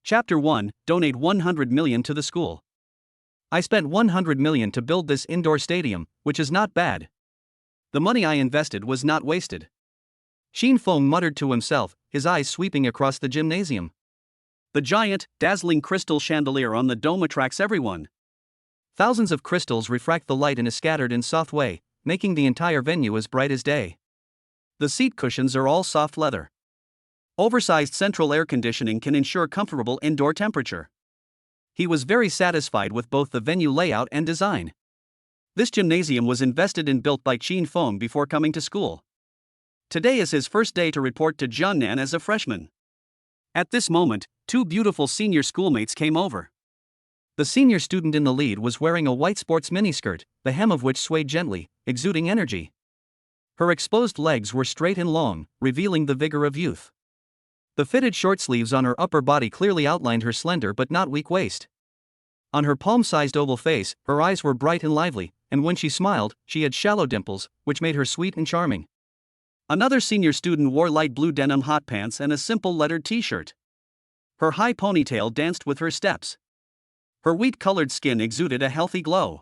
Chapter 1, Donate 100 million to the school. I spent 100 million to build this indoor stadium, which is not bad. The money I invested was not wasted. Shin muttered to himself, his eyes sweeping across the gymnasium. The giant, dazzling crystal chandelier on the dome attracts everyone. Thousands of crystals refract the light in a scattered and soft way, making the entire venue as bright as day. The seat cushions are all soft leather. Oversized central air conditioning can ensure comfortable indoor temperature. He was very satisfied with both the venue layout and design. This gymnasium was invested and built by Shin before coming to school. Today is his first day to report to Jiangnan as a freshman. At this moment, two beautiful senior schoolmates came over. The senior student in the lead was wearing a white sports miniskirt, the hem of which swayed gently, exuding energy. Her exposed legs were straight and long, revealing the vigor of youth. The fitted short sleeves on her upper body clearly outlined her slender but not weak waist. On her palm-sized oval face, her eyes were bright and lively, and when she smiled, she had shallow dimples, which made her sweet and charming. Another senior student wore light blue denim hot pants and a simple lettered t-shirt. Her high ponytail danced with her steps. Her wheat-colored skin exuded a healthy glow.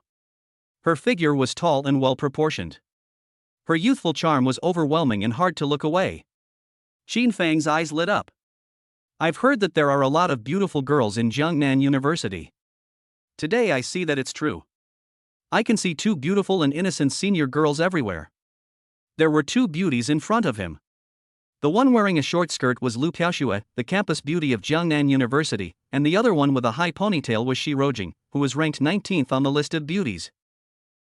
Her figure was tall and well-proportioned. Her youthful charm was overwhelming and hard to look away. Shin Fang's eyes lit up. I've heard that there are a lot of beautiful girls in Jiangnan University. Today I see that it's true. I can see two beautiful and innocent senior girls everywhere. There were two beauties in front of him. The one wearing a short skirt was Liu Piaoxue, the campus beauty of Jiangnan University, and the other one with a high ponytail was Shi Rojing, who was ranked 19th on the list of beauties.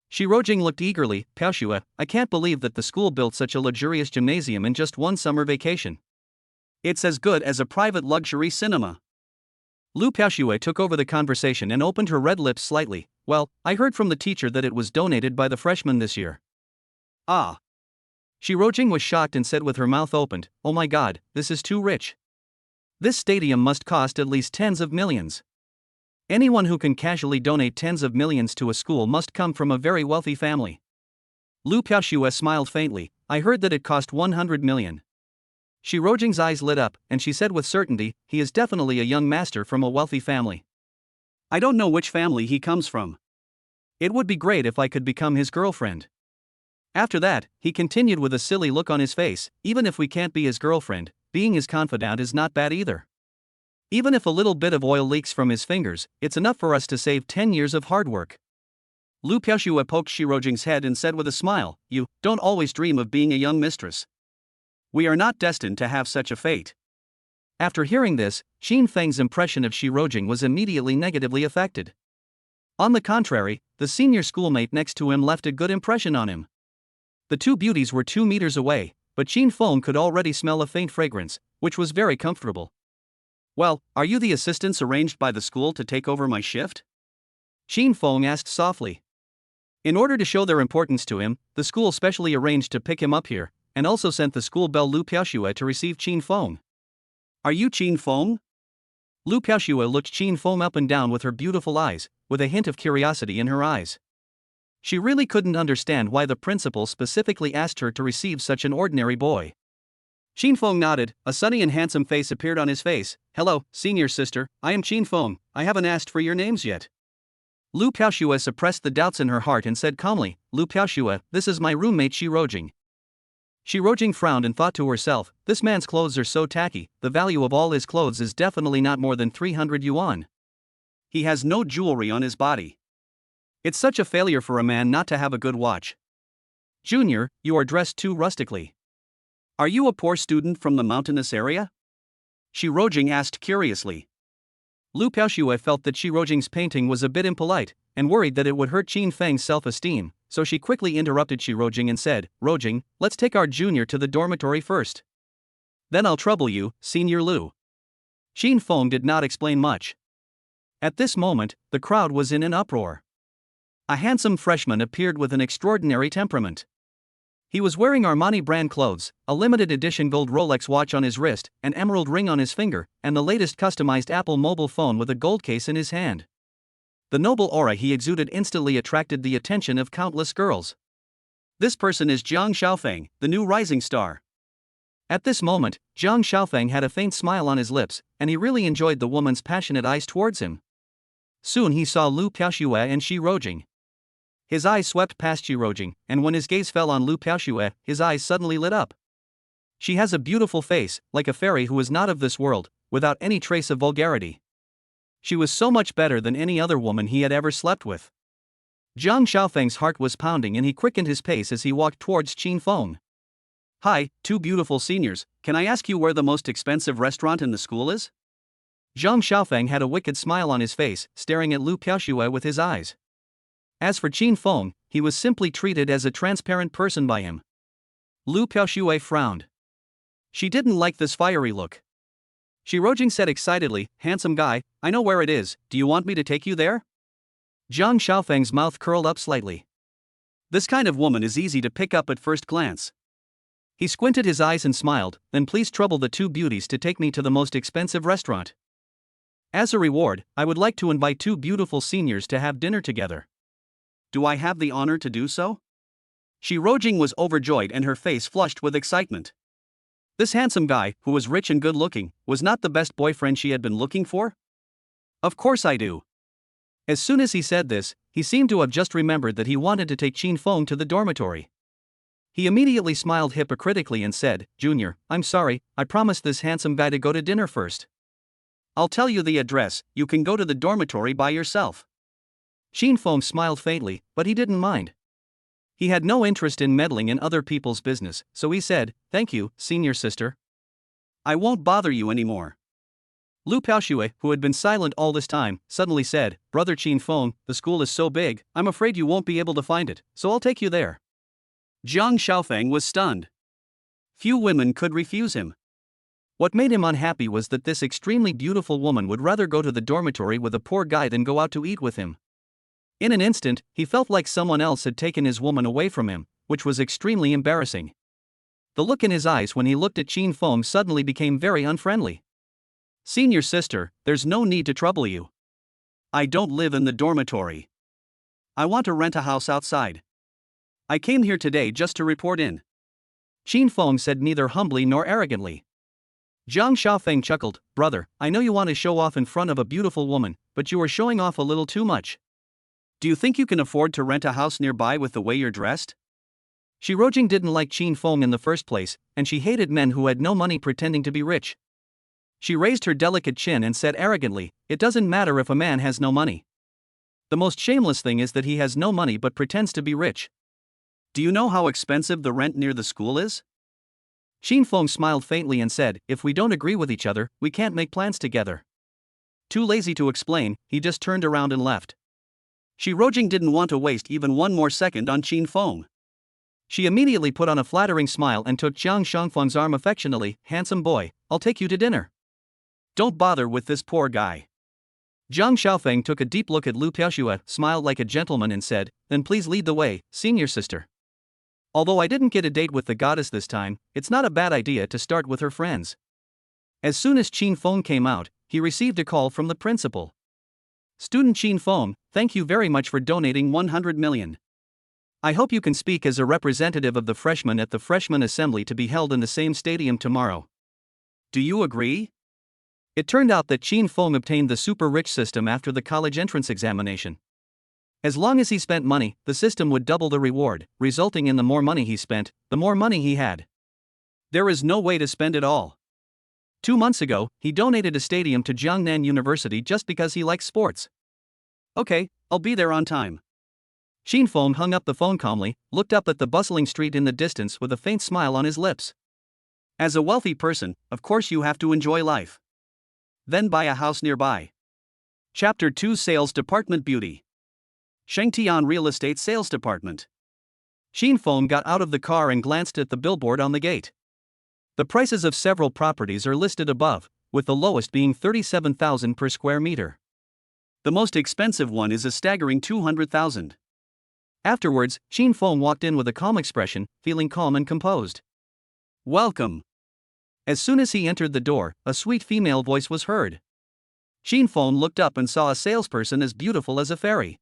Shi Rojing looked eagerly. Piaoxue, I can't believe that the school built such a luxurious gymnasium in just one summer vacation. It's as good as a private luxury cinema. Liu Piaoxue took over the conversation and opened her red lips slightly. Well, I heard from the teacher that it was donated by the freshmen this year. Ah. Shi Rojing was shocked and said with her mouth opened, oh my god, this is too rich. This stadium must cost at least tens of millions. Anyone who can casually donate tens of millions to a school must come from a very wealthy family. Liu Piaoxue smiled faintly, I heard that it cost 100 million. Shi Rojing's eyes lit up, and she said with certainty, he is definitely a young master from a wealthy family. I don't know which family he comes from. It would be great if I could become his girlfriend. After that, he continued with a silly look on his face, even if we can't be his girlfriend, being his confidant is not bad either. Even if a little bit of oil leaks from his fingers, it's enough for us to save 10 years of hard work. Liu Piaoxue poked Shi Rojing's head and said with a smile, you don't always dream of being a young mistress. We are not destined to have such a fate. After hearing this, Shin Feng's impression of Shi Rojing was immediately negatively affected. On the contrary, the senior schoolmate next to him left a good impression on him. The two beauties were 2 meters away, but Shin Feng could already smell a faint fragrance, which was very comfortable. Well, are you the assistants arranged by the school to take over my shift? Shin Feng asked softly. In order to show their importance to him, the school specially arranged to pick him up here, and also sent the school belle Liu Piaoxue to receive Shin Feng. Are you Shin Feng? Liu Piaoxue looked Shin Feng up and down with her beautiful eyes, with a hint of curiosity in her eyes. She really couldn't understand why the principal specifically asked her to receive such an ordinary boy. Shin Feng nodded, a sunny and handsome face appeared on his face. Hello, senior sister, I am Shin Feng, I haven't asked for your names yet. Liu Piaoxue suppressed the doubts in her heart and said calmly, Liu Piaoxue, this is my roommate Shi Rojing. Shi Rojing frowned and thought to herself, this man's clothes are so tacky, the value of all his clothes is definitely not more than 300 yuan. He has no jewelry on his body. It's such a failure for a man not to have a good watch. Junior, you are dressed too rustically. Are you a poor student from the mountainous area? Shi Rojing asked curiously. Liu Piaoxue felt that Shi Rojing's painting was a bit impolite, and worried that it would hurt Shin Feng's self-esteem, so she quickly interrupted Shi Rojing and said, Rojing, let's take our junior to the dormitory first. Then I'll trouble you, Senior Liu. Shin Feng did not explain much. At this moment, the crowd was in an uproar. A handsome freshman appeared with an extraordinary temperament. He was wearing Armani brand clothes, a limited edition gold Rolex watch on his wrist, an emerald ring on his finger, and the latest customized Apple mobile phone with a gold case in his hand. The noble aura he exuded instantly attracted the attention of countless girls. This person is Jang Xiaopang, the new rising star. At this moment, Jang Xiaopang had a faint smile on his lips, and he really enjoyed the woman's passionate eyes towards him. Soon he saw Lu Piaoxue and Shi Rojing. His eyes swept past Shi Rojing, and when his gaze fell on Lu Piaoxue, his eyes suddenly lit up. She has a beautiful face, like a fairy who is not of this world, without any trace of vulgarity. She was so much better than any other woman he had ever slept with. Jang Xiaopang's heart was pounding and he quickened his pace as he walked towards Qin Feng. "Hi, two beautiful seniors, can I ask you where the most expensive restaurant in the school is?" Zhang Xiaopang had a wicked smile on his face, staring at Lu Piaoxue with his eyes. As for Qin Feng, he was simply treated as a transparent person by him. Lu Piaoxue frowned. She didn't like this fiery look. Shi Rojing said excitedly, "Handsome guy, I know where it is, do you want me to take you there?" Zhang Xiaopang's mouth curled up slightly. This kind of woman is easy to pick up at first glance. He squinted his eyes and smiled, "Then please trouble the two beauties to take me to the most expensive restaurant. As a reward, I would like to invite two beautiful seniors to have dinner together." "Do I have the honor to do so?" Shi Rojing was overjoyed and her face flushed with excitement. This handsome guy, who was rich and good-looking, was not the best boyfriend she had been looking for? "Of course I do." As soon as he said this, he seemed to have just remembered that he wanted to take Qin Feng to the dormitory. He immediately smiled hypocritically and said, "Junior, I'm sorry, I promised this handsome guy to go to dinner first. I'll tell you the address, you can go to the dormitory by yourself." Qin Feng smiled faintly, but he didn't mind. He had no interest in meddling in other people's business, so he said, "Thank you, senior sister. I won't bother you anymore." Lu Piaoxue, who had been silent all this time, suddenly said, "Brother Qin Feng, the school is so big, I'm afraid you won't be able to find it, so I'll take you there." Zhang Xiaopang was stunned. Few women could refuse him. What made him unhappy was that this extremely beautiful woman would rather go to the dormitory with a poor guy than go out to eat with him. In an instant, he felt like someone else had taken his woman away from him, which was extremely embarrassing. The look in his eyes when he looked at Qin Feng suddenly became very unfriendly. "Senior sister, there's no need to trouble you. I don't live in the dormitory. I want to rent a house outside. I came here today just to report in." Qin Feng said neither humbly nor arrogantly. Zhang Xiaopang chuckled, "Brother, I know you want to show off in front of a beautiful woman, but you are showing off a little too much. Do you think you can afford to rent a house nearby with the way you're dressed?" Shi Rojing didn't like Qin Feng in the first place, and she hated men who had no money pretending to be rich. She raised her delicate chin and said arrogantly, "It doesn't matter if a man has no money. The most shameless thing is that he has no money but pretends to be rich. Do you know how expensive the rent near the school is?" Qin Feng smiled faintly and said, "If we don't agree with each other, we can't make plans together." Too lazy to explain, he just turned around and left. Shi Rojing didn't want to waste even one more second on Qin Feng. She immediately put on a flattering smile and took Zhang Xiaopang's arm affectionately, "Handsome boy, I'll take you to dinner. Don't bother with this poor guy." Zhang Xiaopang took a deep look at Lu Piaoxue, smiled like a gentleman and said, "Then please lead the way, senior sister. Although I didn't get a date with the goddess this time, it's not a bad idea to start with her friends." As soon as Qin Feng came out, he received a call from the principal. "Student Qin Feng, thank you very much for donating 100 million. I hope you can speak as a representative of the freshmen at the freshman assembly to be held in the same stadium tomorrow. Do you agree?" It turned out that Qin Feng obtained the super rich system after the college entrance examination. As long as he spent money, the system would double the reward, resulting in the more money he spent, the more money he had. There is no way to spend it all. 2 months ago, he donated a stadium to Jiangnan University just because he likes sports. "Okay, I'll be there on time." Qin Feng hung up the phone calmly, looked up at the bustling street in the distance with a faint smile on his lips. As a wealthy person, of course you have to enjoy life. Then buy a house nearby. Chapter 2 Sales Department Beauty. Shengtian Real Estate Sales Department. Qin Feng got out of the car and glanced at the billboard on the gate. The prices of several properties are listed above, with the lowest being 37,000 per square meter. The most expensive one is a staggering 200,000. Afterwards, Qin Feng walked in with a calm expression, feeling calm and composed. "Welcome." As soon as he entered the door, a sweet female voice was heard. Qin Feng looked up and saw a salesperson as beautiful as a fairy.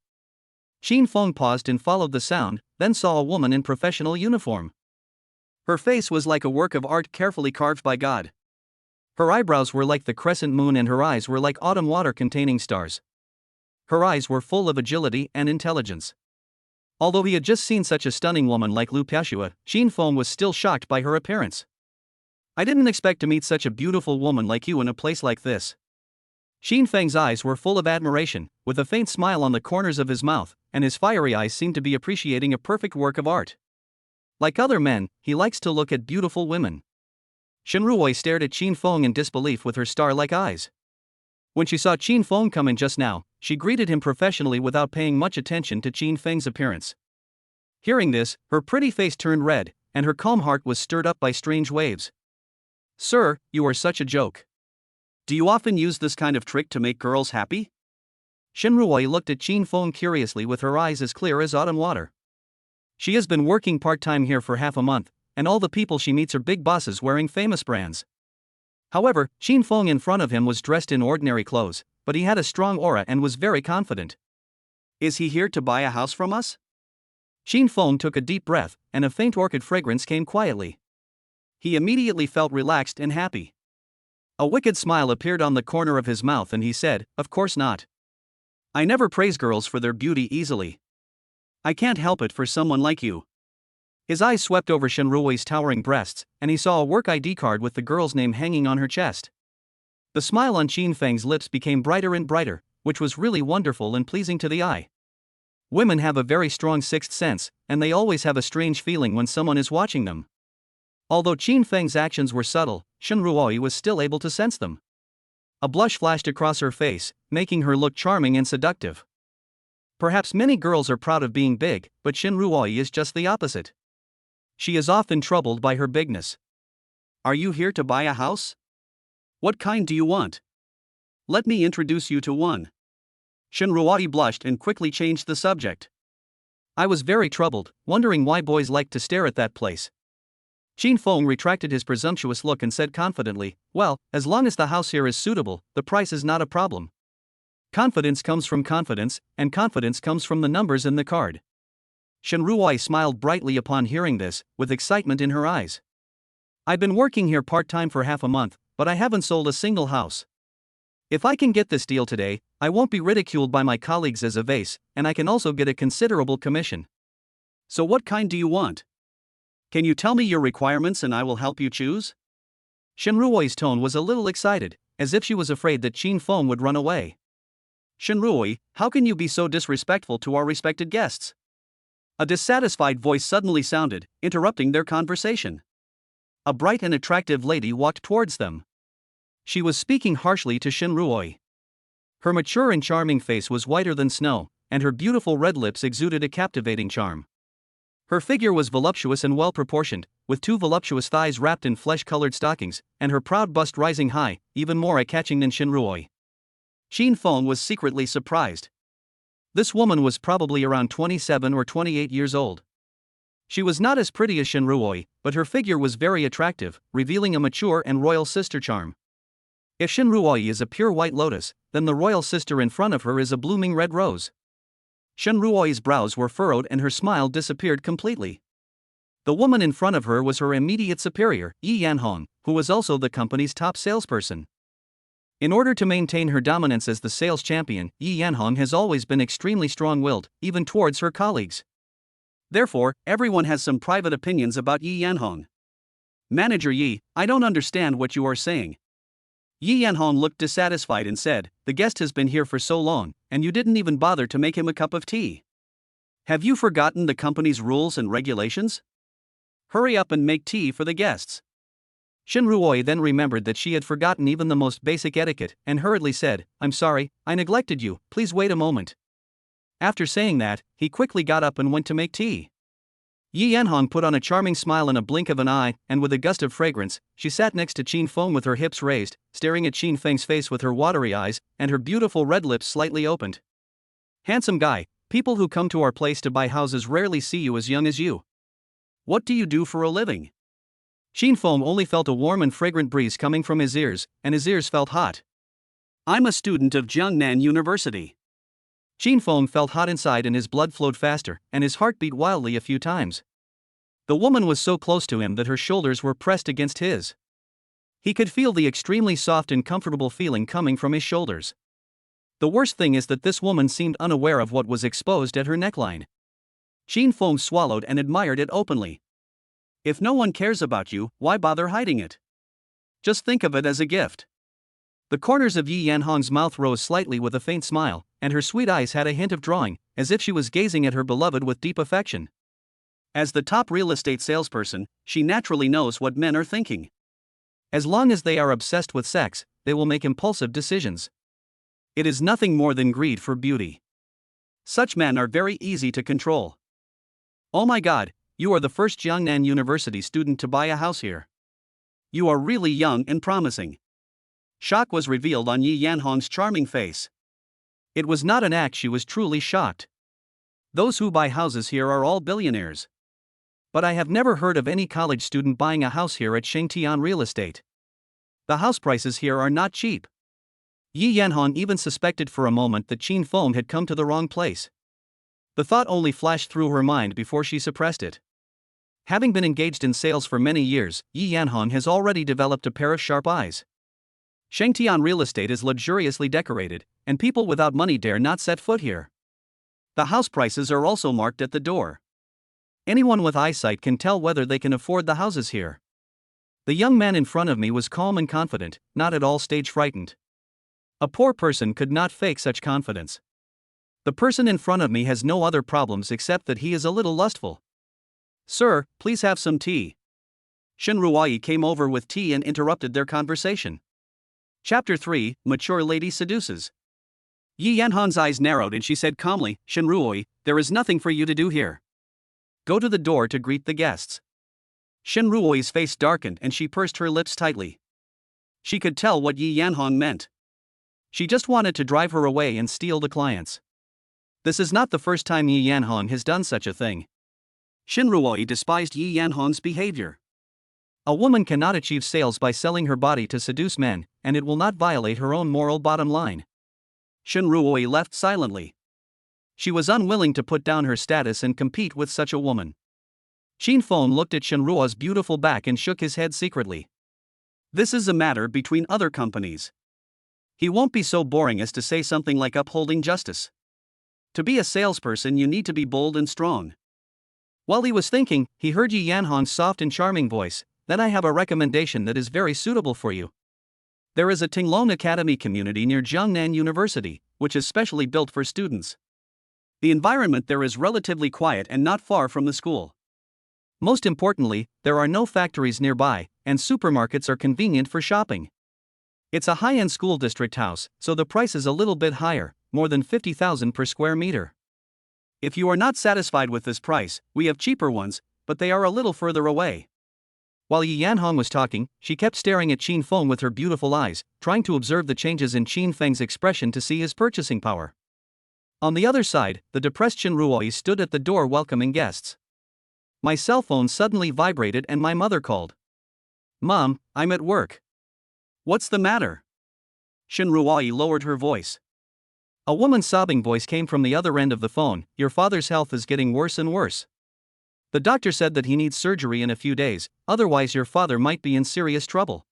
Qin Feng paused and followed the sound, then saw a woman in professional uniform. Her face was like a work of art carefully carved by God. Her eyebrows were like the crescent moon and her eyes were like autumn water containing stars. Her eyes were full of agility and intelligence. Although he had just seen such a stunning woman like Lu Piashua, Shin Feng was still shocked by her appearance. I didn't expect to meet such a beautiful woman like you in a place like this. Shin Feng's eyes were full of admiration, with a faint smile on the corners of his mouth, and his fiery eyes seemed to be appreciating a perfect work of art. Like other men, he likes to look at beautiful women. Shen Ruoyi stared at Shin Feng in disbelief with her star-like eyes. When she saw Shin Feng come in just now, she greeted him professionally without paying much attention to Shin Feng's appearance. Hearing this, her pretty face turned red, and her calm heart was stirred up by strange waves. Sir, you are such a joke. Do you often use this kind of trick to make girls happy? Shen Ruoyi looked at Shin Feng curiously with her eyes as clear as autumn water. She has been working part-time here for half a month, and all the people she meets are big bosses wearing famous brands. However, Shin Feng in front of him was dressed in ordinary clothes, but he had a strong aura and was very confident. Is he here to buy a house from us? Shin Feng took a deep breath, and a faint orchid fragrance came quietly. He immediately felt relaxed and happy. A wicked smile appeared on the corner of his mouth and he said, "Of course not. I never praise girls for their beauty easily. I can't help it for someone like you." His eyes swept over Shen Ruoyi's towering breasts, and he saw a work ID card with the girl's name hanging on her chest. The smile on Shin Feng's lips became brighter and brighter, which was really wonderful and pleasing to the eye. Women have a very strong sixth sense, and they always have a strange feeling when someone is watching them. Although Shin Feng's actions were subtle, Shen Ruoyi was still able to sense them. A blush flashed across her face, making her look charming and seductive. Perhaps many girls are proud of being big, but Shen Ruoyi is just the opposite. She is often troubled by her bigness. Are you here to buy a house? What kind do you want? Let me introduce you to one. Shen Ruoyi blushed and quickly changed the subject. I was very troubled, wondering why boys like to stare at that place. Shin Feng retracted his presumptuous look and said confidently, well, as long as the house here is suitable, the price is not a problem. Confidence comes from confidence, and confidence comes from the numbers in the card. Shen Ruoyi smiled brightly upon hearing this, with excitement in her eyes. I've been working here part-time for half a month, but I haven't sold a single house. If I can get this deal today, I won't be ridiculed by my colleagues as a vase, and I can also get a considerable commission. So what kind do you want? Can you tell me your requirements and I will help you choose? Shen Ruoyi's tone was a little excited, as if she was afraid that Shin Feng would run away. Shen Ruoyi, how can you be so disrespectful to our respected guests? A dissatisfied voice suddenly sounded, interrupting their conversation. A bright and attractive lady walked towards them. She was speaking harshly to Shen Ruoyi. Her mature and charming face was whiter than snow, and her beautiful red lips exuded a captivating charm. Her figure was voluptuous and well-proportioned, with two voluptuous thighs wrapped in flesh-colored stockings, and her proud bust rising high, even more eye-catching than Shen Ruoyi. Shin Feng was secretly surprised. This woman was probably around 27 or 28 years old. She was not as pretty as Shen Ruoyi, but her figure was very attractive, revealing a mature and royal sister charm. If Shen Ruoyi is a pure white lotus, then the royal sister in front of her is a blooming red rose. Shen Ruoyi's brows were furrowed and her smile disappeared completely. The woman in front of her was her immediate superior, Yi Yanhong, who was also the company's top salesperson. In order to maintain her dominance as the sales champion, Yi Yanhong has always been extremely strong-willed, even towards her colleagues. Therefore, everyone has some private opinions about Yi Yanhong. Manager Yi, I don't understand what you are saying. Yi Yanhong looked dissatisfied and said, the guest has been here for so long, and you didn't even bother to make him a cup of tea. Have you forgotten the company's rules and regulations? Hurry up and make tea for the guests. Shen Ruoyi then remembered that she had forgotten even the most basic etiquette, and hurriedly said, I'm sorry, I neglected you, please wait a moment. After saying that, he quickly got up and went to make tea. Yi Yanhong put on a charming smile in a blink of an eye, and with a gust of fragrance, she sat next to Shin Feng with her hips raised, staring at Shin Feng's face with her watery eyes, and her beautiful red lips slightly opened. Handsome guy, people who come to our place to buy houses rarely see you as young as you. What do you do for a living? Shin Feng only felt a warm and fragrant breeze coming from his ears, and his ears felt hot. I'm a student of Jiangnan University. Shin Feng felt hot inside and his blood flowed faster, and his heart beat wildly a few times. The woman was so close to him that her shoulders were pressed against his. He could feel the extremely soft and comfortable feeling coming from his shoulders. The worst thing is that this woman seemed unaware of what was exposed at her neckline. Shin Feng swallowed and admired it openly. If no one cares about you, why bother hiding it? Just think of it as a gift. The corners of Yi Yanhong's mouth rose slightly with a faint smile, and her sweet eyes had a hint of drawing, as if she was gazing at her beloved with deep affection. As the top real estate salesperson, she naturally knows what men are thinking. As long as they are obsessed with sex, they will make impulsive decisions. It is nothing more than greed for beauty. Such men are very easy to control. Oh my God, you are the first Jiangnan University student to buy a house here. You are really young and promising. Shock was revealed on Yi Yanhong's charming face. It was not an act, she was truly shocked. Those who buy houses here are all billionaires. But I have never heard of any college student buying a house here at Shengtian Real Estate. The house prices here are not cheap. Yi Yanhong even suspected for a moment that Shin Feng had come to the wrong place. The thought only flashed through her mind before she suppressed it. Having been engaged in sales for many years, Yi Yanhong has already developed a pair of sharp eyes. Shengtian Real Estate is luxuriously decorated, and people without money dare not set foot here. The house prices are also marked at the door. Anyone with eyesight can tell whether they can afford the houses here. The young man in front of me was calm and confident, not at all stage frightened. A poor person could not fake such confidence. The person in front of me has no other problems except that he is a little lustful. Sir, please have some tea. Shin Ruoyi came over with tea and interrupted their conversation. Chapter 3, Mature Lady Seduces. Yi Yanhong's eyes narrowed and she said calmly, Shin Ruoyi, there is nothing for you to do here. Go to the door to greet the guests. Shin Ruoyi's face darkened and she pursed her lips tightly. She could tell what Yi Yanhong meant. She just wanted to drive her away and steal the clients. This is not the first time Yi Yanhong has done such a thing. Shin Ruoyi despised Yi Yanhong's behavior. A woman cannot achieve sales by selling her body to seduce men, and it will not violate her own moral bottom line. Shin Ruoyi left silently. She was unwilling to put down her status and compete with such a woman. Shin Feng looked at Shin Ruoyi's beautiful back and shook his head secretly. This is a matter between other companies. He won't be so boring as to say something like upholding justice. To be a salesperson, you need to be bold and strong. While he was thinking, he heard Yi Yanhong's soft and charming voice. Then I have a recommendation that is very suitable for you. There is a Tinglong Academy community near Jiangnan University, which is specially built for students. The environment there is relatively quiet and not far from the school. Most importantly, there are no factories nearby, and supermarkets are convenient for shopping. It's a high-end school district house, so the price is a little bit higher, more than 50,000 per square meter. If you are not satisfied with this price, we have cheaper ones, but they are a little further away. While Yi Yanhong was talking, she kept staring at Shin Feng with her beautiful eyes, trying to observe the changes in Shin Feng's expression to see his purchasing power. On the other side, the depressed Shin Ruoyi stood at the door welcoming guests. My cell phone suddenly vibrated and my mother called. Mom, I'm at work. What's the matter? Shin Ruoyi lowered her voice. A woman's sobbing voice came from the other end of the phone. Your father's health is getting worse and worse. The doctor said that he needs surgery in a few days, otherwise your father might be in serious trouble.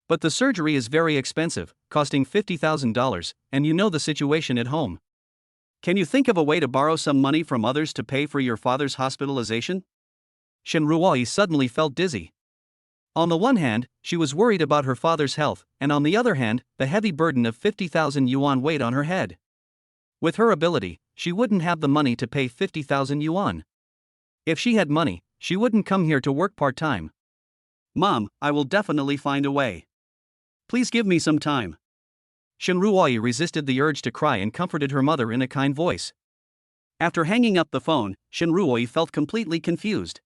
But the surgery is very expensive, costing $50,000, and you know the situation at home. Can you think of a way to borrow some money from others to pay for your father's hospitalization? Shin Ruoyi suddenly felt dizzy. On the one hand, she was worried about her father's health, and on the other hand, the heavy burden of 50,000 yuan weighed on her head. With her ability, she wouldn't have the money to pay 50,000 yuan. If she had money, she wouldn't come here to work part-time. Mom, I will definitely find a way. Please give me some time. Shin Ruoyi resisted the urge to cry and comforted her mother in a kind voice. After hanging up the phone, Shin Ruoyi felt completely confused.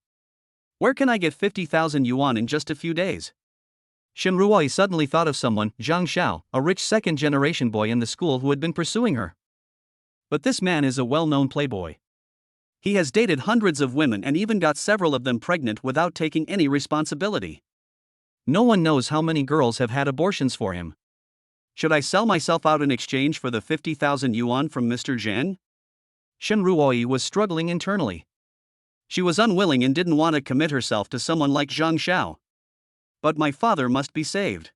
Where can I get 50,000 yuan in just a few days? Shin Ruoyi suddenly thought of someone, Jang Xiao, a rich second-generation boy in the school who had been pursuing her. But this man is a well-known playboy. He has dated hundreds of women and even got several of them pregnant without taking any responsibility. No one knows how many girls have had abortions for him. Should I sell myself out in exchange for the 50,000 yuan from Mr. Zhen? Shin Ruoyi was struggling internally. She was unwilling and didn't want to commit herself to someone like Zhang Xiao. But my father must be saved.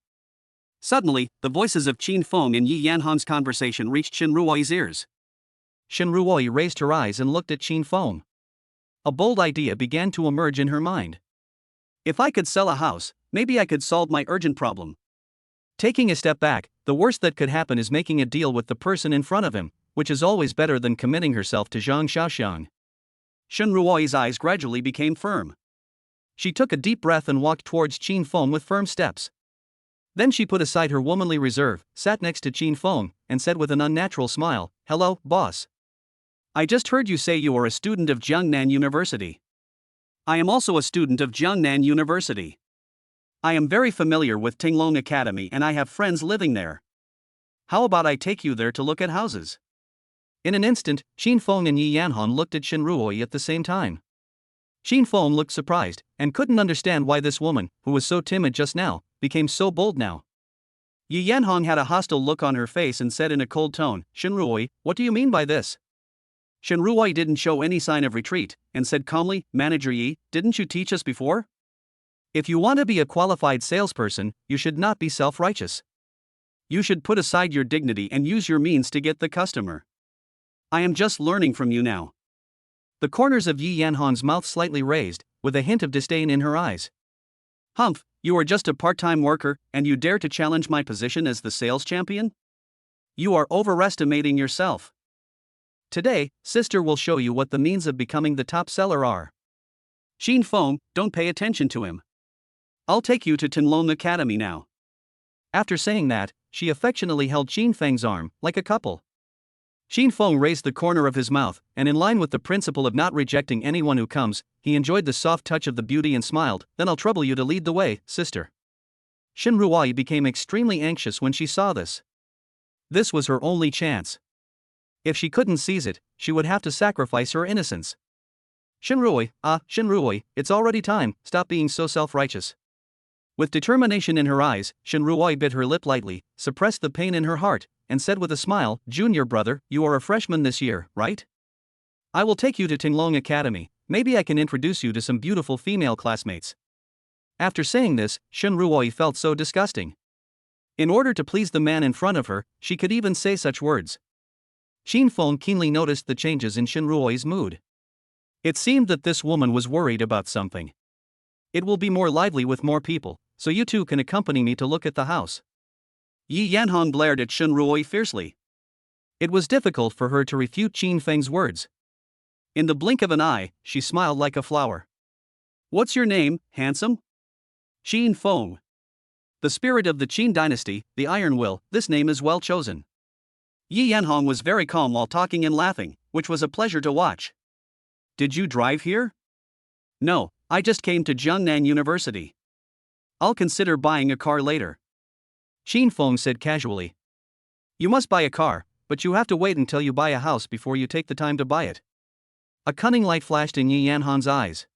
Suddenly, the voices of Qin Feng and Yi Yanhan's conversation reached Shin Ruoi's ears. Shin Ruoi raised her eyes and looked at Qin Feng. A bold idea began to emerge in her mind. If I could sell a house, maybe I could solve my urgent problem. Taking a step back, the worst that could happen is making a deal with the person in front of him, which is always better than committing herself to Zhang Xiaoxiang. Shin Ruoi's eyes gradually became firm. She took a deep breath and walked towards Qin Feng with firm steps. Then she put aside her womanly reserve, sat next to Qin Feng, and said with an unnatural smile, "Hello, boss. I just heard you say you are a student of Jiangnan University. I am also a student of Jiangnan University. I am very familiar with Tinglong Academy and I have friends living there. How about I take you there to look at houses?" In an instant, Qin Feng and Yi Yanhan looked at Shin Ruoi at the same time. Qin Feng looked surprised, and couldn't understand why this woman, who was so timid just now, became so bold now. Yi Yanhan had a hostile look on her face and said in a cold tone, "Shin Ruoi, what do you mean by this?" Shin Ruoi didn't show any sign of retreat, and said calmly, "Manager Yi, didn't you teach us before? If you want to be a qualified salesperson, you should not be self-righteous. You should put aside your dignity and use your means to get the customer. I am just learning from you now." The corners of Yi Yanhan's mouth slightly raised, with a hint of disdain in her eyes. "Humph, you are just a part-time worker, and you dare to challenge my position as the sales champion? You are overestimating yourself. Today, sister will show you what the means of becoming the top seller are." "Qin Feng, don't pay attention to him. I'll take you to Tinlong Academy now." After saying that, she affectionately held Qin Feng's arm, like a couple. Qin Feng raised the corner of his mouth, and in line with the principle of not rejecting anyone who comes, he enjoyed the soft touch of the beauty and smiled, "Then I'll trouble you to lead the way, sister." Shin Ruoi became extremely anxious when she saw this. This was her only chance. If she couldn't seize it, she would have to sacrifice her innocence. Shin Ruoi, it's already time, stop being so self-righteous." With determination in her eyes, Shin Ruoi bit her lip lightly, suppressed the pain in her heart, and said with a smile, "Junior brother, you are a freshman this year, right? I will take you to Tinglong Academy, maybe I can introduce you to some beautiful female classmates." After saying this, Shin Ruoi felt so disgusting. In order to please the man in front of her, she could even say such words. Qin Feng keenly noticed the changes in Shin Ruoi's mood. It seemed that this woman was worried about something. "It will be more lively with more people, so you two can accompany me to look at the house." Yi Yanhan glared at Shin Ruoi fiercely. It was difficult for her to refute Qin Feng's words. In the blink of an eye, she smiled like a flower. "What's your name, handsome?" "Qin Feng. The spirit of the Qin dynasty, the Iron Will, this name is well chosen." Yi Yanhan was very calm while talking and laughing, which was a pleasure to watch. "Did you drive here?" "No, I just came to Jiangnan University. I'll consider buying a car later." Qin Feng said casually. "You must buy a car, but you have to wait until you buy a house before you take the time to buy it." A cunning light flashed in Yi Yanhan's eyes.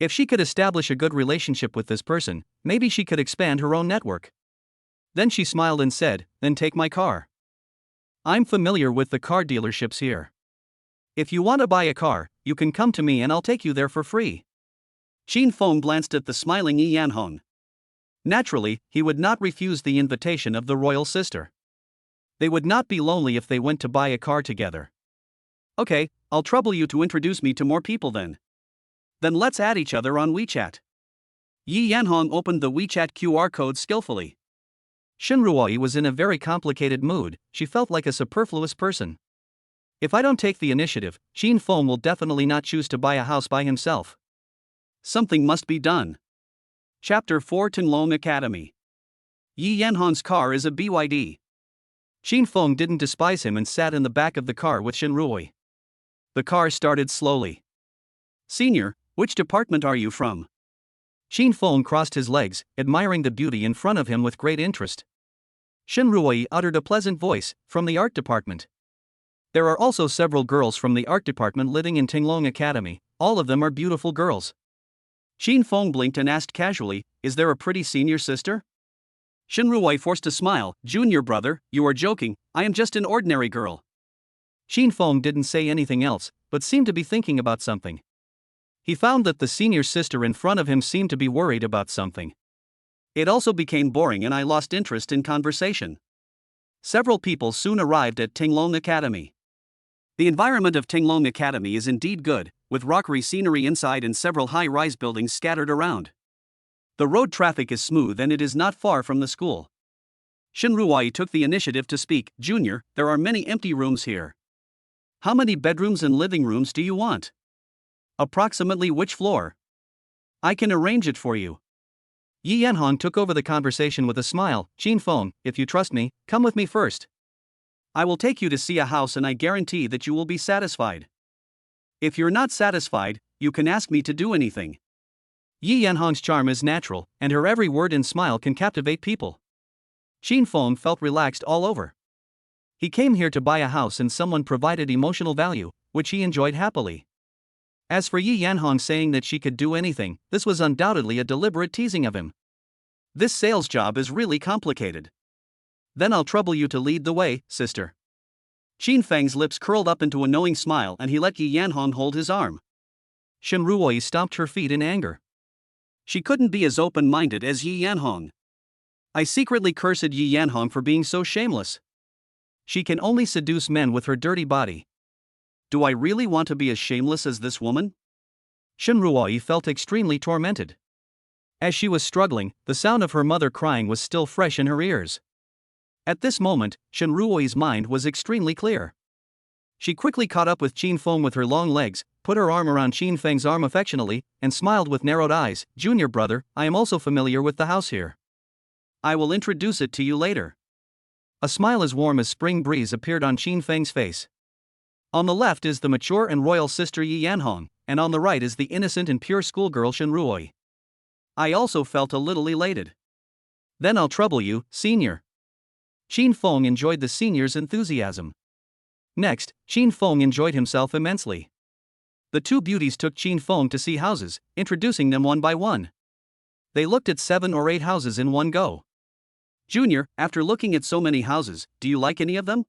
If she could establish a good relationship with this person, maybe she could expand her own network. Then she smiled and said, "Then take my car. I'm familiar with the car dealerships here. If you want to buy a car, you can come to me and I'll take you there for free." Qin Feng glanced at the smiling Yi Yanhan. Naturally, he would not refuse the invitation of the royal sister. They would not be lonely if they went to buy a car together. "Okay, I'll trouble you to introduce me to more people then. Then let's add each other on WeChat." Yi Yanhan opened the WeChat QR code skillfully. Shin Ruoi was in a very complicated mood, she felt like a superfluous person. If I don't take the initiative, Qin Feng will definitely not choose to buy a house by himself. Something must be done. Chapter 4 Tinglong Academy. Yi Yanhan's car is a BYD. Qin Feng didn't despise him and sat in the back of the car with Shin Ruoi. The car started slowly. "Senior, which department are you from?" Qin Feng crossed his legs, admiring the beauty in front of him with great interest. Shin Ruoi uttered a pleasant voice, "From the art department." There are also several girls from the art department living in Tinglong Academy, all of them are beautiful girls. Qin Feng blinked and asked casually, "Is there a pretty senior sister?" Shin Ruoi forced a smile, "Junior brother, you are joking, I am just an ordinary girl." Qin Feng didn't say anything else, but seemed to be thinking about something. He found that the senior sister in front of him seemed to be worried about something. It also became boring and I lost interest in conversation. Several people soon arrived at Tinglong Academy. The environment of Tinglong Academy is indeed good, with rockery scenery inside and several high-rise buildings scattered around. The road traffic is smooth and it is not far from the school. Shin Ruoi took the initiative to speak. Junior, there are many empty rooms here. How many bedrooms and living rooms do you want? Approximately which floor? I can arrange it for you. Yi Yanhong took over the conversation with a smile. Jin Feng, if you trust me, come with me first. I will take you to see a house and I guarantee that you will be satisfied. If you're not satisfied, you can ask me to do anything. Yi Yanhong's charm is natural, and her every word and smile can captivate people. Jin Feng felt relaxed all over. He came here to buy a house and someone provided emotional value, which he enjoyed happily. As for Yi Yanhong saying that she could do anything, this was undoubtedly a deliberate teasing of him. This sales job is really complicated. Then I'll trouble you to lead the way, sister. Qin Feng's lips curled up into a knowing smile and he let Yi Yanhong hold his arm. Shin Ruoi stomped her feet in anger. She couldn't be as open-minded as Yi Yanhong. I secretly cursed Yi Yanhong for being so shameless. She can only seduce men with her dirty body. Do I really want to be as shameless as this woman? Shin Ruoi felt extremely tormented. As she was struggling, the sound of her mother crying was still fresh in her ears. At this moment, Shin Ruoi's mind was extremely clear. She quickly caught up with Qin Feng with her long legs, put her arm around Qin Feng's arm affectionately, and smiled with narrowed eyes. Junior brother, I am also familiar with the house here. I will introduce it to you later. A smile as warm as spring breeze appeared on Qin Feng's face. On the left is the mature and royal sister Yi Yanhong, and on the right is the innocent and pure schoolgirl Shin Ruoi. I also felt a little elated. Then I'll trouble you, senior. Qin Feng enjoyed the senior's enthusiasm. Next, Qin Feng enjoyed himself immensely. The two beauties took Qin Feng to see houses, introducing them one by one. They looked at 7 or 8 houses in one go. Junior, after looking at so many houses, do you like any of them?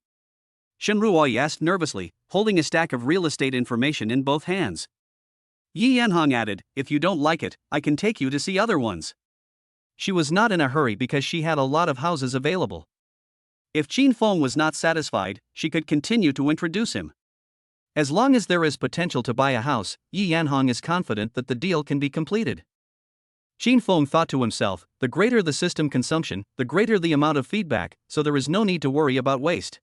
Shin Ruoi asked nervously, holding a stack of real estate information in both hands. Yi Yanhong added, if you don't like it, I can take you to see other ones. She was not in a hurry because she had a lot of houses available. If Qin Feng was not satisfied, she could continue to introduce him. As long as there is potential to buy a house, Yi Yanhong is confident that the deal can be completed. Qin Feng thought to himself, the greater the system consumption, the greater the amount of feedback, so there is no need to worry about waste.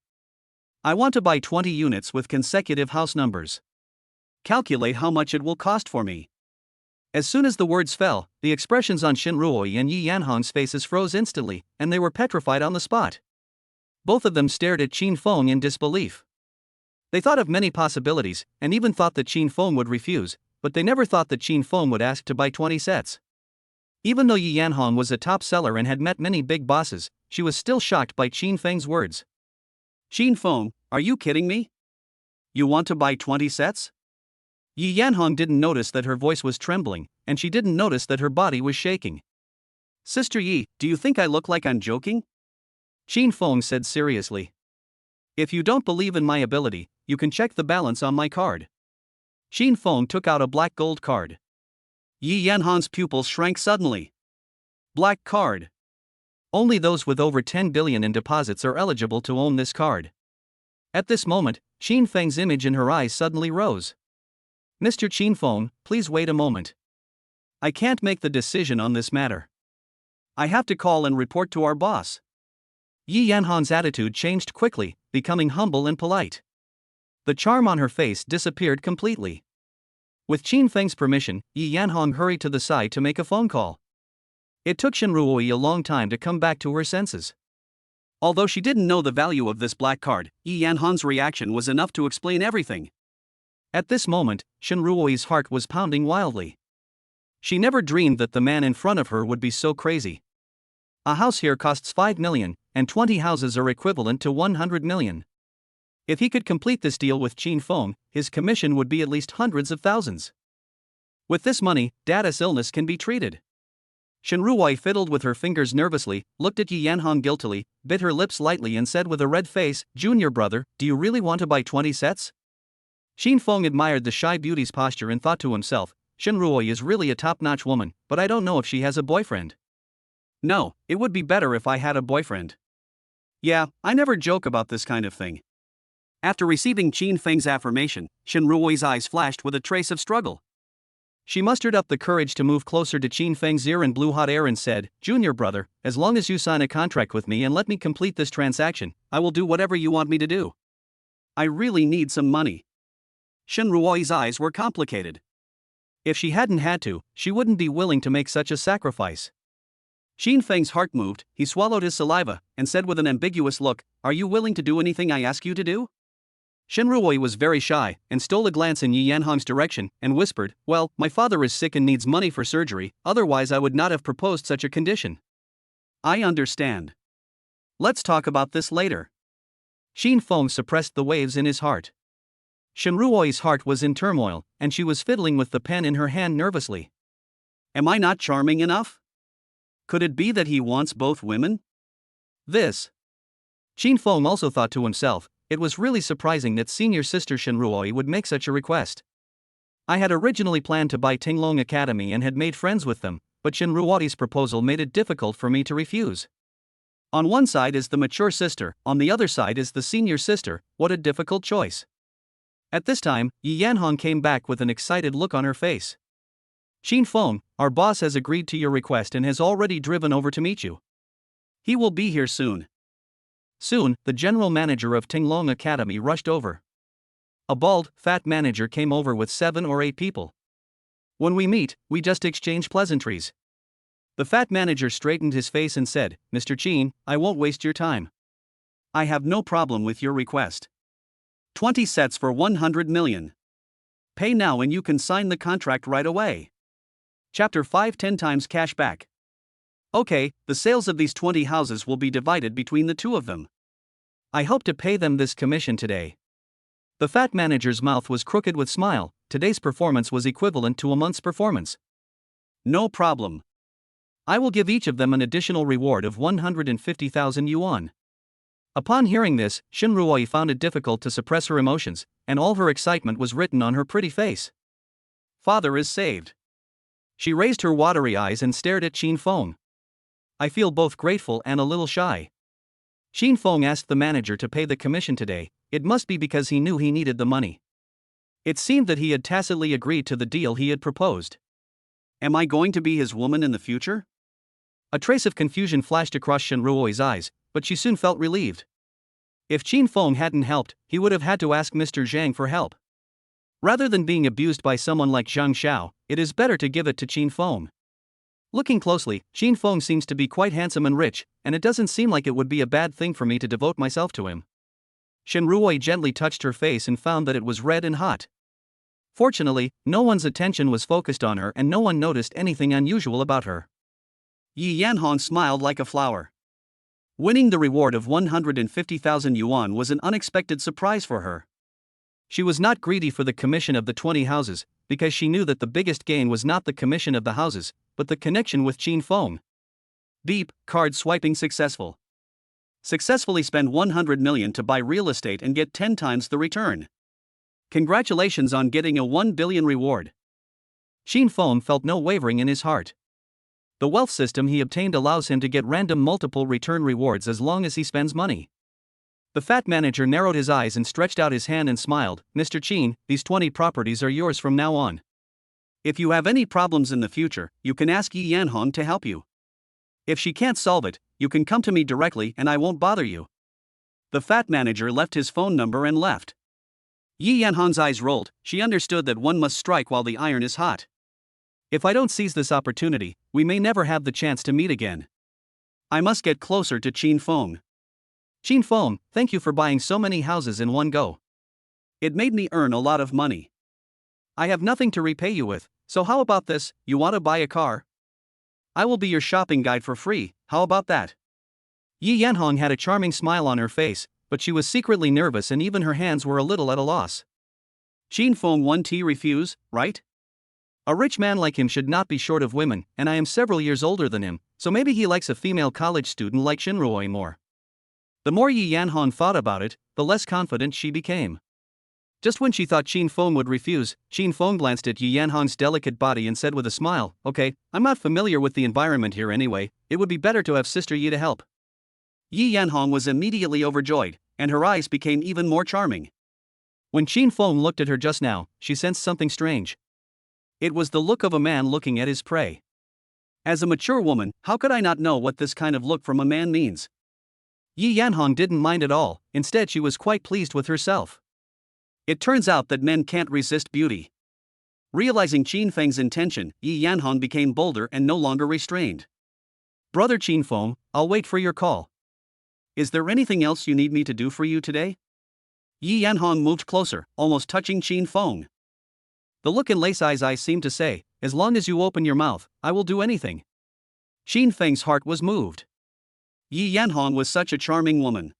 I want to buy 20 units with consecutive house numbers. Calculate how much it will cost for me. As soon as the words fell, the expressions on Shin Ruoi and Yi Yanhong's faces froze instantly, and they were petrified on the spot. Both of them stared at Qin Feng in disbelief. They thought of many possibilities, and even thought that Qin Feng would refuse, but they never thought that Qin Feng would ask to buy 20 sets. Even though Yi Yanhong was a top seller and had met many big bosses, she was still shocked by Qin Feng's words. Qin Feng, are you kidding me? You want to buy 20 sets? Yi Yanhong didn't notice that her voice was trembling, and she didn't notice that her body was shaking. Sister Yi, do you think I look like I'm joking? Qin Feng said seriously. If you don't believe in my ability, you can check the balance on my card. Qin Feng took out a black gold card. Yi Yanhong's pupils shrank suddenly. Black card. Only those with over 10 billion in deposits are eligible to own this card. At this moment, Qin Feng's image in her eyes suddenly rose. Mr. Qin Feng, please wait a moment. I can't make the decision on this matter. I have to call and report to our boss. Yi Yanhong's attitude changed quickly, becoming humble and polite. The charm on her face disappeared completely. With Qin Feng's permission, Yi Yanhong hurried to the side to make a phone call. It took Shin Ruoi a long time to come back to her senses. Although she didn't know the value of this black card, Yi Yanhong's reaction was enough to explain everything. At this moment, Shin Ruoi's heart was pounding wildly. She never dreamed that the man in front of her would be so crazy. A house here costs 5 million, and 20 houses are equivalent to 100 million. If he could complete this deal with Qin Feng, his commission would be at least hundreds of thousands. With this money, Dada's illness can be treated. Shin Ruoi fiddled with her fingers nervously, looked at Yi Yanhong guiltily, bit her lips lightly and said with a red face, Junior brother, do you really want to buy 20 sets? Qin Feng admired the shy beauty's posture and thought to himself, Shin Ruoi is really a top-notch woman, but I don't know if she has a boyfriend. No, it would be better if I had a boyfriend. Yeah, I never joke about this kind of thing. After receiving Qin Feng's affirmation, Shin Ruoi's eyes flashed with a trace of struggle. She mustered up the courage to move closer to Qin Feng's ear and blew hot air and said, "Junior brother, as long as you sign a contract with me and let me complete this transaction, I will do whatever you want me to do. I really need some money." Shin Ruoi's eyes were complicated. If she hadn't had to, she wouldn't be willing to make such a sacrifice. Qin Feng's heart moved, he swallowed his saliva, and said with an ambiguous look, "Are you willing to do anything I ask you to do?" Shin Ruoi was very shy, and stole a glance in Yi Yanhong's direction, and whispered, "Well, my father is sick and needs money for surgery, otherwise I would not have proposed such a condition." "I understand. Let's talk about this later." Qin Feng suppressed the waves in his heart. Shin Ruoi's heart was in turmoil, and she was fiddling with the pen in her hand nervously. Am I not charming enough? Could it be that he wants both women? This. Qin Feng also thought to himself, it was really surprising that senior sister Shin Ruoi would make such a request. I had originally planned to buy Tinglong Academy and had made friends with them, but Shin Ruoi's proposal made it difficult for me to refuse. On one side is the mature sister, on the other side is the senior sister. What a difficult choice. At this time, Yi Yanhong came back with an excited look on her face. "Qin Feng, our boss has agreed to your request and has already driven over to meet you. He will be here soon." Soon, the general manager of Tinglong Academy rushed over. A bald, fat manager came over with 7 or 8 people. "When we meet, we just exchange pleasantries." The fat manager straightened his face and said, "Mr. Qin, I won't waste your time. I have no problem with your request. 20 sets for 100 million. Pay now and you can sign the contract right away." Chapter 5, 10 times cash back. Okay, the sales of these 20 houses will be divided between the two of them. I hope to pay them this commission today. The fat manager's mouth was crooked with smile. Today's performance was equivalent to a month's performance. No problem. I will give each of them an additional reward of 150,000 yuan. Upon hearing this, Shin Ruoi found it difficult to suppress her emotions, and all her excitement was written on her pretty face. Father is saved. She raised her watery eyes and stared at Qin Feng. I feel both grateful and a little shy. Qin Feng asked the manager to pay the commission today. It must be because he knew he needed the money. It seemed that he had tacitly agreed to the deal he had proposed. Am I going to be his woman in the future? A trace of confusion flashed across Shin Ruoi's eyes, but she soon felt relieved. If Qin Feng hadn't helped, he would have had to ask Mr. Zhang for help. Rather than being abused by someone like Zhang Xiao, it is better to give it to Qin Feng. Looking closely, Qin Feng seems to be quite handsome and rich, and it doesn't seem like it would be a bad thing for me to devote myself to him. Shin Ruoi gently touched her face and found that it was red and hot. Fortunately, no one's attention was focused on her and no one noticed anything unusual about her. Yi Yanhong smiled like a flower. Winning the reward of 150,000 yuan was an unexpected surprise for her. She was not greedy for the commission of the 20 houses, because she knew that the biggest gain was not the commission of the houses, but the connection with Qin Feng. Beep, card swiping successful. Successfully spend 100 million to buy real estate and get 10 times the return. Congratulations on getting a 1 billion reward. Qin Feng felt no wavering in his heart. The wealth system he obtained allows him to get random multiple return rewards as long as he spends money. The fat manager narrowed his eyes and stretched out his hand and smiled. "Mr. Qin, these 20 properties are yours from now on. If you have any problems in the future, you can ask Yi Yanhong to help you. If she can't solve it, you can come to me directly and I won't bother you." The fat manager left his phone number and left. Yi Yanhong's eyes rolled. She understood that one must strike while the iron is hot. If I don't seize this opportunity, we may never have the chance to meet again. I must get closer to Qin Feng. "Qin Feng, thank you for buying so many houses in one go. It made me earn a lot of money. I have nothing to repay you with, so how about this? You want to buy a car? I will be your shopping guide for free, how about that?" Yi Yanhong had a charming smile on her face, but she was secretly nervous and even her hands were a little at a loss. Qin Feng won't refuse, right? A rich man like him should not be short of women, and I am several years older than him, so maybe he likes a female college student like Shin Ruoi more. The more Yi Yanhong thought about it, the less confident she became. Just when she thought Shin Feng would refuse, Shin Feng glanced at Yi Yanhong's delicate body and said with a smile, "Okay, I'm not familiar with the environment here anyway, it would be better to have Sister Yi to help." Yi Yanhong was immediately overjoyed, and her eyes became even more charming. When Shin Feng looked at her just now, she sensed something strange. It was the look of a man looking at his prey. As a mature woman, how could I not know what this kind of look from a man means? Yi Yanhong didn't mind at all, instead she was quite pleased with herself. It turns out that men can't resist beauty. Realizing Qin Feng's intention, Yi Yanhong became bolder and no longer restrained. "Brother Qin Feng, I'll wait for your call. Is there anything else you need me to do for you today?" Yi Yanhong moved closer, almost touching Qin Feng. The look in Lei Sai's eyes seemed to say, "As long as you open your mouth, I will do anything." Qin Feng's heart was moved. Yi Yanhong was such a charming woman.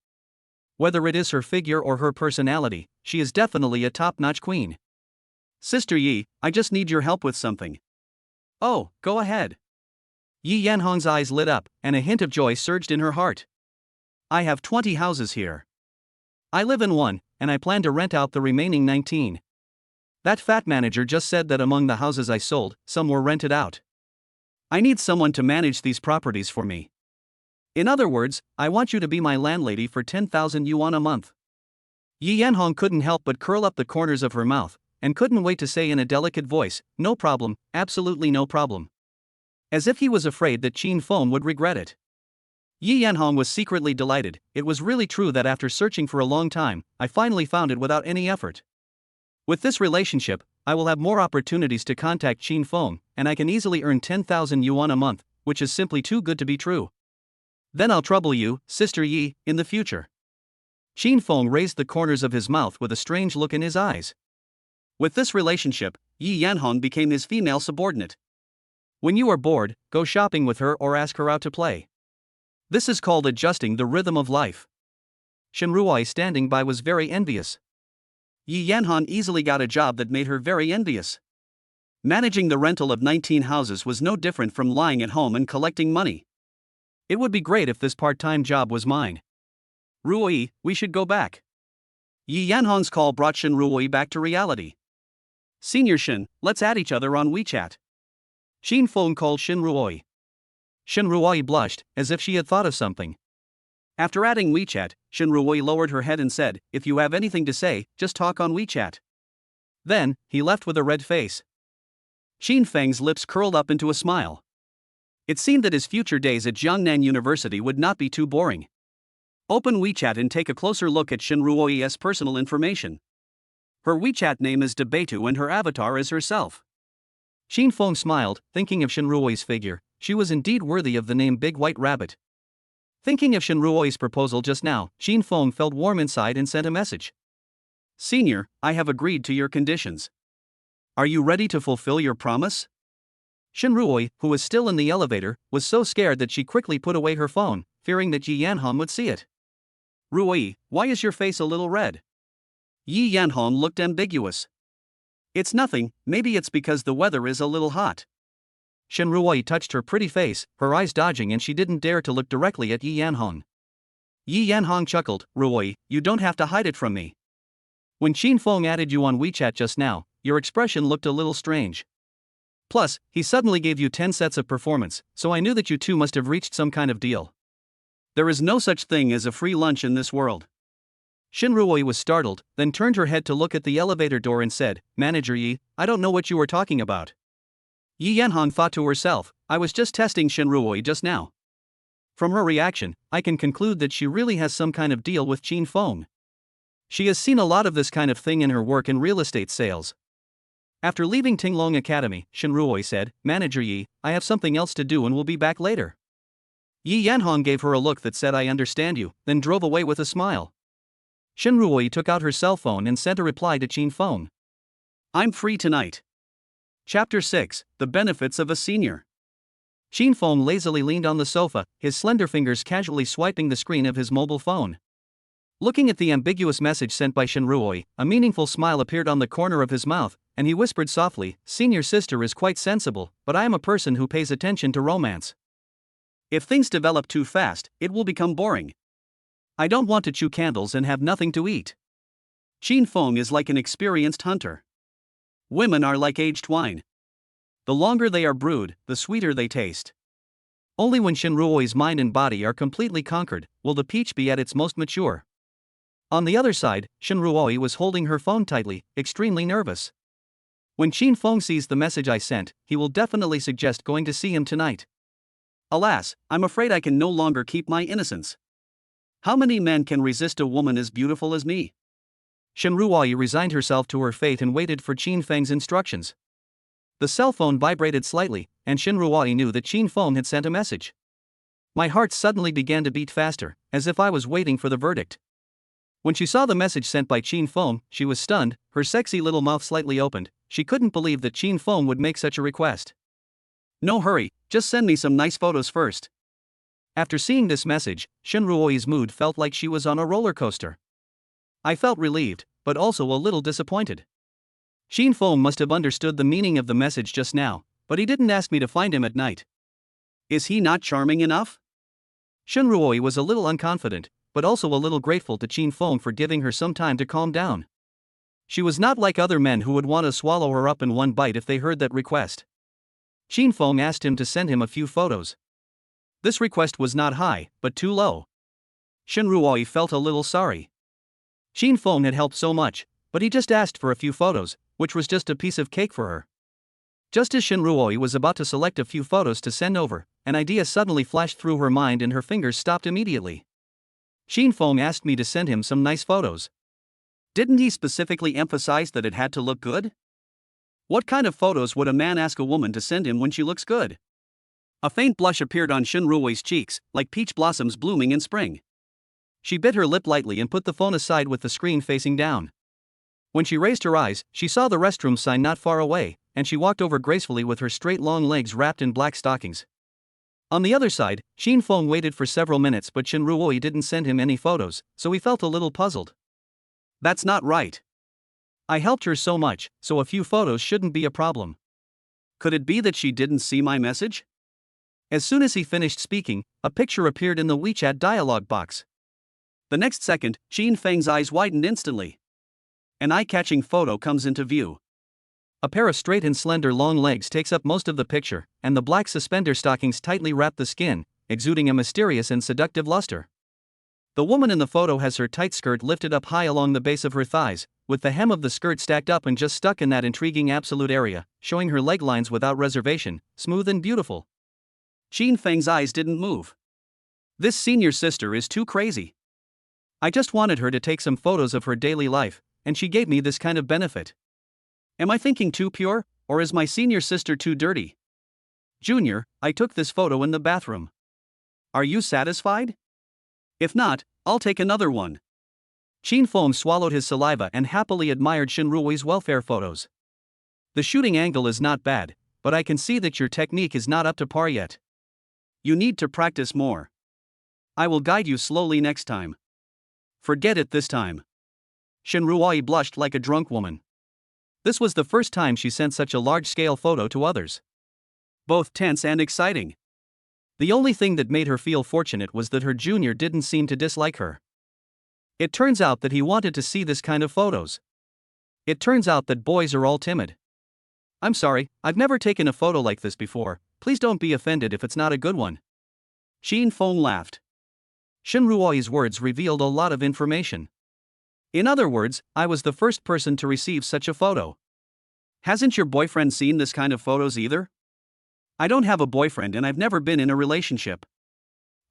Whether it is her figure or her personality, she is definitely a top-notch queen. "Sister Yi, I just need your help with something." "Oh, go ahead." Yi Yanhong's eyes lit up, and a hint of joy surged in her heart. "I have 20 houses here. I live in one, and I plan to rent out the remaining 19. That fat manager just said that among the houses I sold, some were rented out. I need someone to manage these properties for me. In other words, I want you to be my landlady for 10,000 yuan a month." Yi Yanhong couldn't help but curl up the corners of her mouth, and couldn't wait to say in a delicate voice, "No problem, absolutely no problem." As if he was afraid that Qin Feng would regret it. Yi Yanhong was secretly delighted. It was really true that after searching for a long time, I finally found it without any effort. With this relationship, I will have more opportunities to contact Qin Feng, and I can easily earn 10,000 yuan a month, which is simply too good to be true. Then I'll trouble you, Sister Yi, in the future. Qin Feng raised the corners of his mouth with a strange look in his eyes. With this relationship, Yi Yanhong became his female subordinate. When you are bored, go shopping with her or ask her out to play. This is called adjusting the rhythm of life. Shin Ruoi standing by was very envious. Yi Yanhong easily got a job that made her very envious. Managing the rental of 19 houses was no different from lying at home and collecting money. It would be great if this part-time job was mine. "Ruoi, we should go back." Yi Yanhong's call brought Shin Ruoi back to reality. "Senior Shin, let's add each other on WeChat." Qin Feng called Shin Ruoi. Shin Ruoi blushed, as if she had thought of something. After adding WeChat, Shin Ruoi lowered her head and said, "If you have anything to say, just talk on WeChat." Then, he left with a red face. Qin Feng's lips curled up into a smile. It seemed that his future days at Jiangnan University would not be too boring. Open WeChat and take a closer look at Shin Ruoi's personal information. Her WeChat name is Debatu and her avatar is herself. Qin Feng smiled, thinking of Shin Ruoi's figure. She was indeed worthy of the name Big White Rabbit. Thinking of Shin Ruoi's proposal just now, Qin Feng felt warm inside and sent a message. "Senior, I have agreed to your conditions. Are you ready to fulfill your promise?" Shin Ruoi, who was still in the elevator, was so scared that she quickly put away her phone, fearing that Yi Yanhong would see it. "Ruoi, why is your face a little red?" Yi Yanhong looked ambiguous. "It's nothing, maybe it's because the weather is a little hot." Shin Ruoi touched her pretty face, her eyes dodging, and she didn't dare to look directly at Yi Yanhong. Yi Yanhong chuckled, "Ruoi, you don't have to hide it from me. When Qin Feng added you on WeChat just now, your expression looked a little strange. Plus, he suddenly gave you 10 sets of performance, so I knew that you two must have reached some kind of deal. There is no such thing as a free lunch in this world." Shin Ruoi was startled, then turned her head to look at the elevator door and said, "Manager Yi, I don't know what you are talking about." Yi Yanhong thought to herself, "I was just testing Shin Ruoi just now. From her reaction, I can conclude that she really has some kind of deal with Qin Feng. She has seen a lot of this kind of thing in her work in real estate sales." After leaving Tinglong Academy, Shin Ruoi said, "Manager Yi, I have something else to do and will be back later." Yi Yanhong gave her a look that said, "I understand you," then drove away with a smile. Shin Ruoi took out her cell phone and sent a reply to Qin Feng. "I'm free tonight." Chapter 6, The Benefits of a Senior. Qin Feng lazily leaned on the sofa, his slender fingers casually swiping the screen of his mobile phone. Looking at the ambiguous message sent by Shin Ruoi, a meaningful smile appeared on the corner of his mouth, and he whispered softly, "Senior sister is quite sensible, but I am a person who pays attention to romance. If things develop too fast, it will become boring. I don't want to chew candles and have nothing to eat." Shin Feng is like an experienced hunter. Women are like aged wine. The longer they are brewed, the sweeter they taste. Only when Shin Ruoi's mind and body are completely conquered will the peach be at its most mature. On the other side, Shin Ruoi was holding her phone tightly, extremely nervous. When Shin Feng sees the message I sent, he will definitely suggest going to see him tonight. Alas, I'm afraid I can no longer keep my innocence. How many men can resist a woman as beautiful as me? Shin Ruoi resigned herself to her fate and waited for Shin Feng's instructions. The cell phone vibrated slightly, and Shin Ruoi knew that Shin Feng had sent a message. My heart suddenly began to beat faster, as if I was waiting for the verdict. When she saw the message sent by Shin Feng, she was stunned, her sexy little mouth slightly opened. She couldn't believe that Shin Feng would make such a request. No hurry, just send me some nice photos first. After seeing this message, Shin Ruoi's mood felt like she was on a roller coaster. I felt relieved, but also a little disappointed. Shin Feng must have understood the meaning of the message just now, but he didn't ask me to find him at night. Is he not charming enough? Shin Ruoi was a little unconfident, but also a little grateful to Shin Feng for giving her some time to calm down. She was not like other men who would want to swallow her up in one bite if they heard that request. Shin Feng asked him to send him a few photos. This request was not high, but too low. Shin Ruoi felt a little sorry. Shin Feng had helped so much, but he just asked for a few photos, which was just a piece of cake for her. Just as Shin Ruoi was about to select a few photos to send over, an idea suddenly flashed through her mind and her fingers stopped immediately. Shin Feng asked me to send him some nice photos. Didn't he specifically emphasize that it had to look good? What kind of photos would a man ask a woman to send him when she looks good? A faint blush appeared on Shin Ruoi's cheeks, like peach blossoms blooming in spring. She bit her lip lightly and put the phone aside with the screen facing down. When she raised her eyes, she saw the restroom sign not far away, and she walked over gracefully with her straight long legs wrapped in black stockings. On the other side, Shin Feng waited for several minutes, but Shin Ruoi didn't send him any photos, so he felt a little puzzled. That's not right. I helped her so much, so a few photos shouldn't be a problem. Could it be that she didn't see my message? As soon as he finished speaking, a picture appeared in the WeChat dialog box. The next second, Shin Feng's eyes widened instantly. An eye-catching photo comes into view. A pair of straight and slender long legs takes up most of the picture, and the black suspender stockings tightly wrap the skin, exuding a mysterious and seductive luster. The woman in the photo has her tight skirt lifted up high along the base of her thighs, with the hem of the skirt stacked up and just stuck in that intriguing absolute area, showing her leg lines without reservation, smooth and beautiful. Shin Feng's eyes didn't move. This senior sister is too crazy. I just wanted her to take some photos of her daily life, and she gave me this kind of benefit. Am I thinking too pure, or is my senior sister too dirty? Junior, I took this photo in the bathroom. Are you satisfied? If not, I'll take another one. Shin Feng swallowed his saliva and happily admired Shin Ruoi's welfare photos. The shooting angle is not bad, but I can see that your technique is not up to par yet. You need to practice more. I will guide you slowly next time. Forget it this time. Shin Ruoi blushed like a drunk woman. This was the first time she sent such a large-scale photo to others. Both tense and exciting. The only thing that made her feel fortunate was that her junior didn't seem to dislike her. It turns out that he wanted to see this kind of photos. It turns out that boys are all timid. I'm sorry, I've never taken a photo like this before, please don't be offended if it's not a good one. Shin Feng laughed. Shin Ruoi's words revealed a lot of information. In other words, I was the first person to receive such a photo. Hasn't your boyfriend seen this kind of photos either? I don't have a boyfriend and I've never been in a relationship.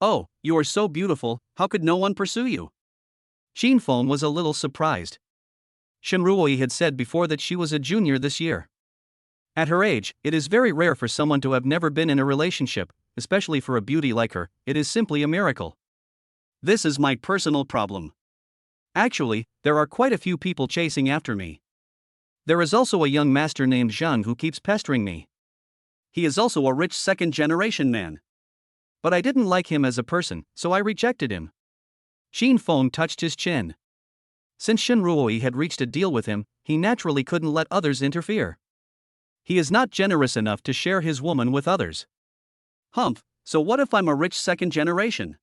Oh, you are so beautiful, how could no one pursue you? Shin Feng was a little surprised. Shin Ruoi had said before that she was a junior this year. At her age, it is very rare for someone to have never been in a relationship, especially for a beauty like her, it is simply a miracle. This is my personal problem. Actually, there are quite a few people chasing after me. There is also a young master named Zhang who keeps pestering me. He is also a rich second-generation man. But I didn't like him as a person, so I rejected him. Shin Feng touched his chin. Since Shin Ruoi had reached a deal with him, he naturally couldn't let others interfere. He is not generous enough to share his woman with others. Humph, so what if I'm a rich second generation?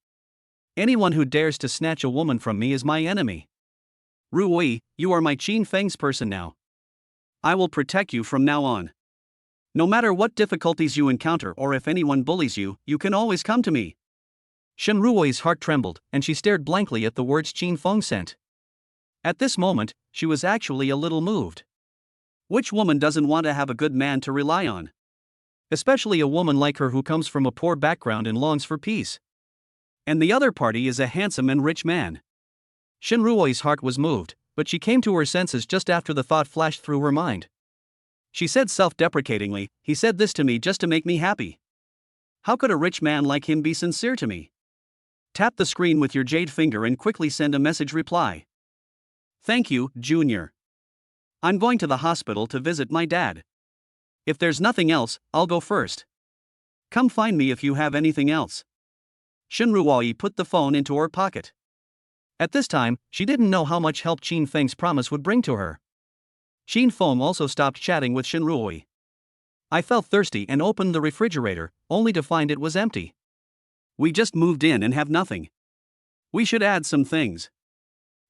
Anyone who dares to snatch a woman from me is my enemy. Ruoi, you are my Qin Feng's person now. I will protect you from now on. No matter what difficulties you encounter or if anyone bullies you, you can always come to me. Shin Ruoi's heart trembled, and she stared blankly at the words Qin Feng sent. At this moment, she was actually a little moved. Which woman doesn't want to have a good man to rely on? Especially a woman like her who comes from a poor background and longs for peace. And the other party is a handsome and rich man. Shin Ruoi's heart was moved, but she came to her senses just after the thought flashed through her mind. She said self-deprecatingly, "He said this to me just to make me happy. How could a rich man like him be sincere to me?" Tap the screen with your jade finger and quickly send a message reply. Thank you, Junior. I'm going to the hospital to visit my dad. If there's nothing else, I'll go first. Come find me if you have anything else. Shin Ruoi put the phone into her pocket. At this time, she didn't know how much help Qin Feng's promise would bring to her. Qin Feng also stopped chatting with Shin Ruoi. I felt thirsty and opened the refrigerator, only to find it was empty. We just moved in and have nothing. We should add some things.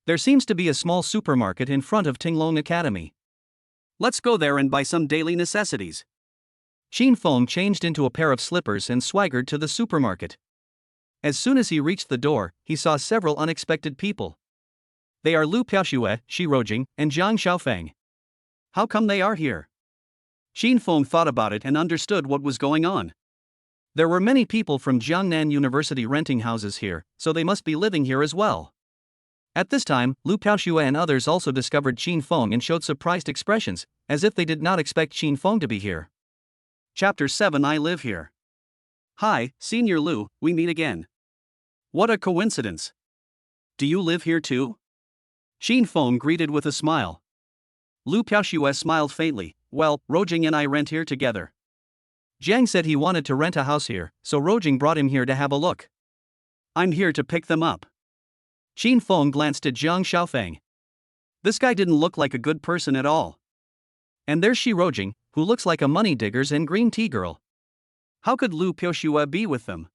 There seems to be a small supermarket in front of Tinglong Academy. Let's go there and buy some daily necessities. Qin Feng changed into a pair of slippers and swaggered to the supermarket. As soon as he reached the door, he saw several unexpected people. They are Lu Piaoxue, Shi Rojing, and Jang Xiaopang. How come they are here? Qin Feng thought about it and understood what was going on. There were many people from Jiangnan University renting houses here, so they must be living here as well. At this time, Lu Piaoxue and others also discovered Qin Feng and showed surprised expressions, as if they did not expect Qin Feng to be here. Chapter 7 I live here. Hi, Senior Lu, we meet again. What a coincidence. Do you live here too? Qin Feng greeted with a smile. Lu Piaoxue smiled faintly. Well, Rojing and I rent here together. Jiang said he wanted to rent a house here, so Rojing brought him here to have a look. I'm here to pick them up. Qin Feng glanced at Jang Xiaopang. This guy didn't look like a good person at all. And there's Shi Rojing, who looks like a money diggers and green tea girl. How could Lu Piaoxue be with them?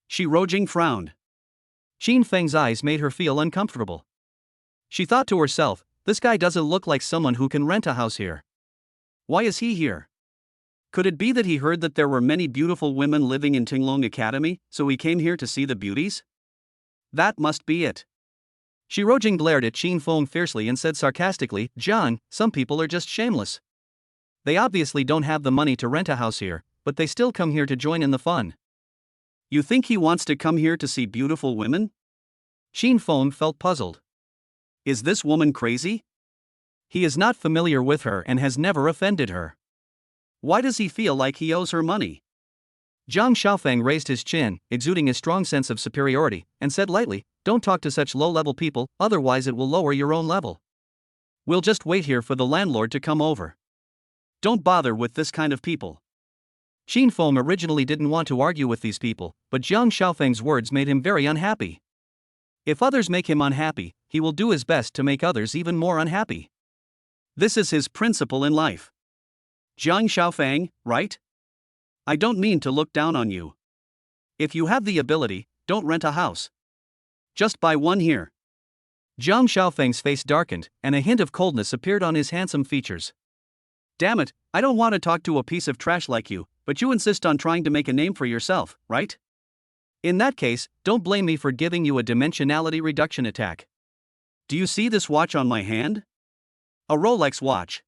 Shi Rojing frowned. Qin Feng's eyes made her feel uncomfortable. She thought to herself, this guy doesn't look like someone who can rent a house here. Why is he here? Could it be that he heard that there were many beautiful women living in Tinglong Academy, so he came here to see the beauties? That must be it. Shi Rojing glared at Qin Feng fiercely and said sarcastically, John, some people are just shameless. They obviously don't have the money to rent a house here, but they still come here to join in the fun. You think he wants to come here to see beautiful women? Qin Feng felt puzzled. Is this woman crazy? He is not familiar with her and has never offended her. Why does he feel like he owes her money? Zhang Xiaofang raised his chin, exuding a strong sense of superiority, and said lightly, don't talk to such low-level people, otherwise it will lower your own level. We'll just wait here for the landlord to come over. Don't bother with this kind of people. Qin Feng originally didn't want to argue with these people, but Zhang Xiaofang's words made him very unhappy. If others make him unhappy, he will do his best to make others even more unhappy. This is his principle in life. Zhang Xiaofang, right? I don't mean to look down on you. If you have the ability, don't rent a house. Just buy one here. Zhang Xiaofang's face darkened, and a hint of coldness appeared on his handsome features. Damn it, I don't want to talk to a piece of trash like you, but you insist on trying to make a name for yourself, right? In that case, don't blame me for giving you a dimensionality reduction attack. Do you see this watch on my hand? A Rolex watch.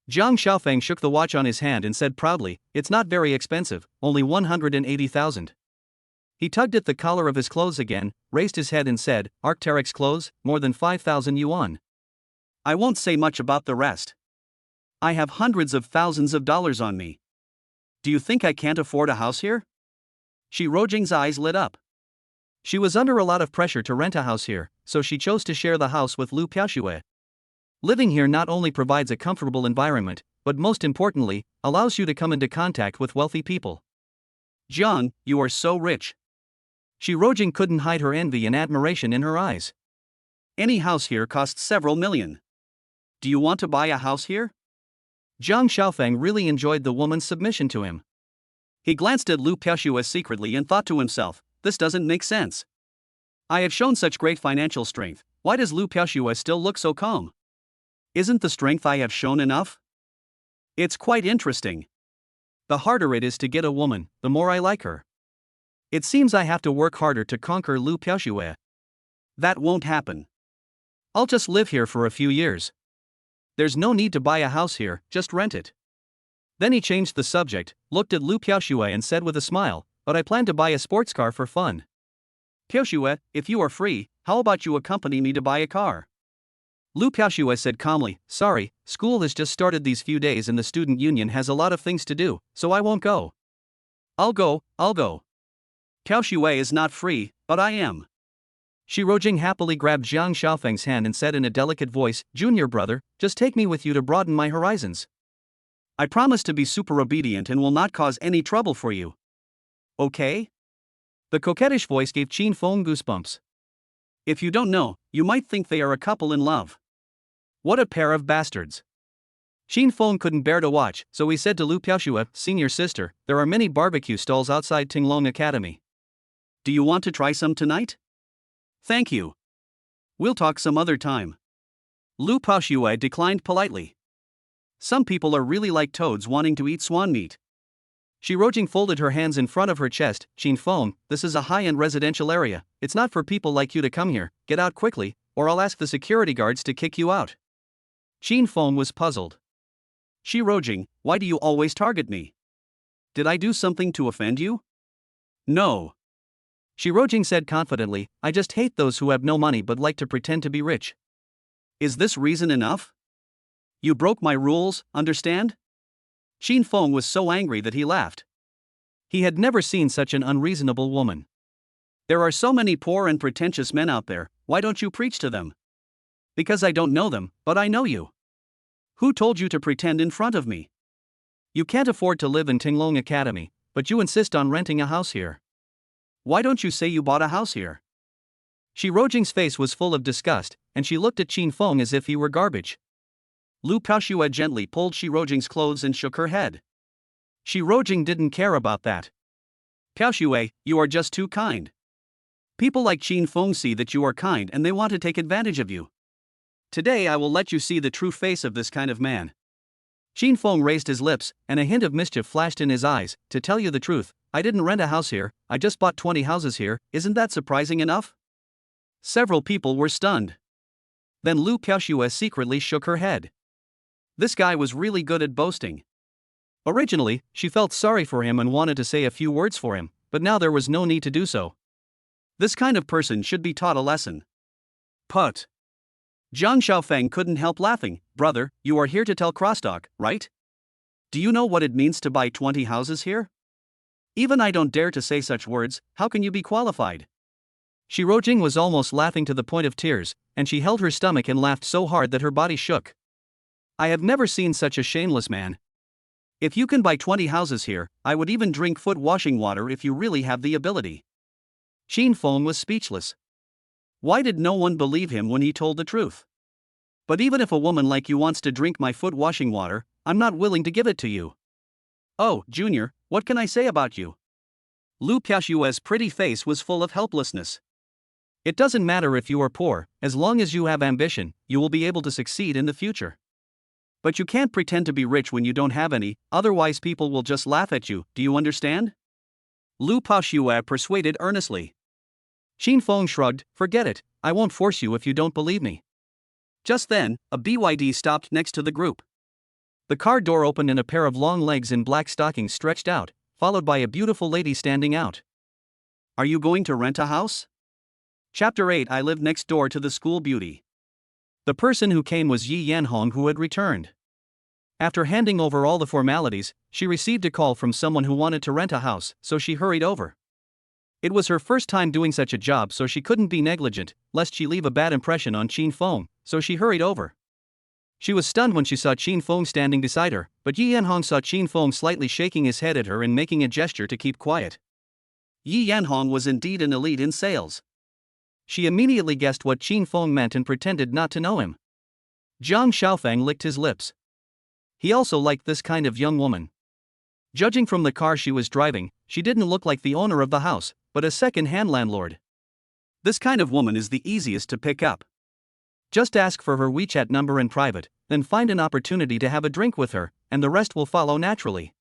Zhang Xiaofang shook the watch on his hand and said proudly, it's not very expensive, only 180,000. He tugged at the collar of his clothes again, raised his head and said, Arc'teryx clothes, more than 5,000 yuan. I won't say much about the rest. I have hundreds of thousands of dollars on me. Do you think I can't afford a house here? Shi Rojing's eyes lit up. She was under a lot of pressure to rent a house here, so she chose to share the house with Lu Piaoxue. Living here not only provides a comfortable environment, but most importantly, allows you to come into contact with wealthy people. Jiang, you are so rich. Shi Rojing couldn't hide her envy and admiration in her eyes. Any house here costs several million. Do you want to buy a house here? Zhang Xiaofang really enjoyed the woman's submission to him. He glanced at Lu Piaoxue secretly and thought to himself, this doesn't make sense. I have shown such great financial strength, Why does Lu Piaoxue still look so calm? Isn't the strength I have shown enough? It's quite interesting. The harder it is to get a woman, the more I like her. It seems I have to work harder to conquer Lu Piaoxue. That won't happen. I'll just live here for a few years. There's no need to buy a house here, just rent it. Then he changed the subject, looked at Lu Piaoxue and said with a smile, but I plan to buy a sports car for fun. Piaoxue, if you are free, how about you accompany me to buy a car? Lu Piaoxue said calmly, sorry, school has just started these few days and the student union has a lot of things to do, so I won't go. I'll go. Piaoxue is not free, but I am. Shi Rojing happily grabbed Jang Xiaopang's hand and said in a delicate voice, Junior brother, just take me with you to broaden my horizons. I promise to be super obedient and will not cause any trouble for you. Okay? The coquettish voice gave Qin Feng goosebumps. If you don't know, you might think they are a couple in love. What a pair of bastards. Qin Feng couldn't bear to watch, so he said to Lu Piaoxue, senior sister, there are many barbecue stalls outside Tinglong Academy. Do you want to try some tonight? Thank you. We'll talk some other time. Lu Piaoxue declined politely. Some people are really like toads wanting to eat swan meat. Shi Rojing folded her hands in front of her chest. Qin Feng, this is a high-end residential area. It's not for people like you to come here. Get out quickly, or I'll ask the security guards to kick you out. Qin Feng was puzzled. Shi Rojing, why do you always target me? Did I do something to offend you? No. Shi Rojing said confidently, I just hate those who have no money but like to pretend to be rich. Is this reason enough? You broke my rules, understand? Qin Feng was so angry that he laughed. He had never seen such an unreasonable woman. There are so many poor and pretentious men out there, why don't you preach to them? Because I don't know them, but I know you. Who told you to pretend in front of me? You can't afford to live in Tinglong Academy, but you insist on renting a house here. Why don't you say you bought a house here? Shi Rojing's face was full of disgust, and she looked at Qin Feng as if he were garbage. Lu Piaoxue gently pulled Shi Rojing's clothes and shook her head. Shi Rojing didn't care about that. Piaoxue, you are just too kind. People like Qin Feng see that you are kind and they want to take advantage of you. Today I will let you see the true face of this kind of man. Qin Feng raised his lips, and a hint of mischief flashed in his eyes. To tell you the truth, I didn't rent a house here, I just bought 20 houses here, isn't that surprising enough? Several people were stunned. Then Lu Piaoxue secretly shook her head. This guy was really good at boasting. Originally, she felt sorry for him and wanted to say a few words for him, but now there was no need to do so. This kind of person should be taught a lesson. Put. Jang Xiaopang couldn't help laughing. Brother, you are here to tell crosstalk, right? Do you know what it means to buy 20 houses here? Even I don't dare to say such words, how can you be qualified? Shi Rojing was almost laughing to the point of tears, and she held her stomach and laughed so hard that her body shook. I have never seen such a shameless man. If you can buy 20 houses here, I would even drink foot washing water if you really have the ability. Qin Feng was speechless. Why did no one believe him when he told the truth? But even if a woman like you wants to drink my foot washing water, I'm not willing to give it to you. Oh, Junior, what can I say about you? Lu Piaoxue's pretty face was full of helplessness. It doesn't matter if you are poor, as long as you have ambition, you will be able to succeed in the future. But you can't pretend to be rich when you don't have any, otherwise people will just laugh at you, do you understand? Lu Piaoxue persuaded earnestly. Qin Feng shrugged, forget it, I won't force you if you don't believe me. Just then, a BYD stopped next to the group. The car door opened and a pair of long legs in black stockings stretched out, followed by a beautiful lady standing out. Are you going to rent a house? Chapter 8. I live next door to the school beauty. The person who came was Yi Yanhong, who had returned. After handing over all the formalities, she received a call from someone who wanted to rent a house, so she hurried over. It was her first time doing such a job, so she couldn't be negligent, lest she leave a bad impression on Qin Feng, so she hurried over. She was stunned when she saw Qin Feng standing beside her, but Yi Yanhong saw Qin Feng slightly shaking his head at her and making a gesture to keep quiet. Yi Yanhong was indeed an elite in sales. She immediately guessed what Qin Feng meant and pretended not to know him. Jang Xiaopang licked his lips. He also liked this kind of young woman. Judging from the car she was driving, she didn't look like the owner of the house, but a second-hand landlord. This kind of woman is the easiest to pick up. Just ask for her WeChat number in private, then find an opportunity to have a drink with her, and the rest will follow naturally.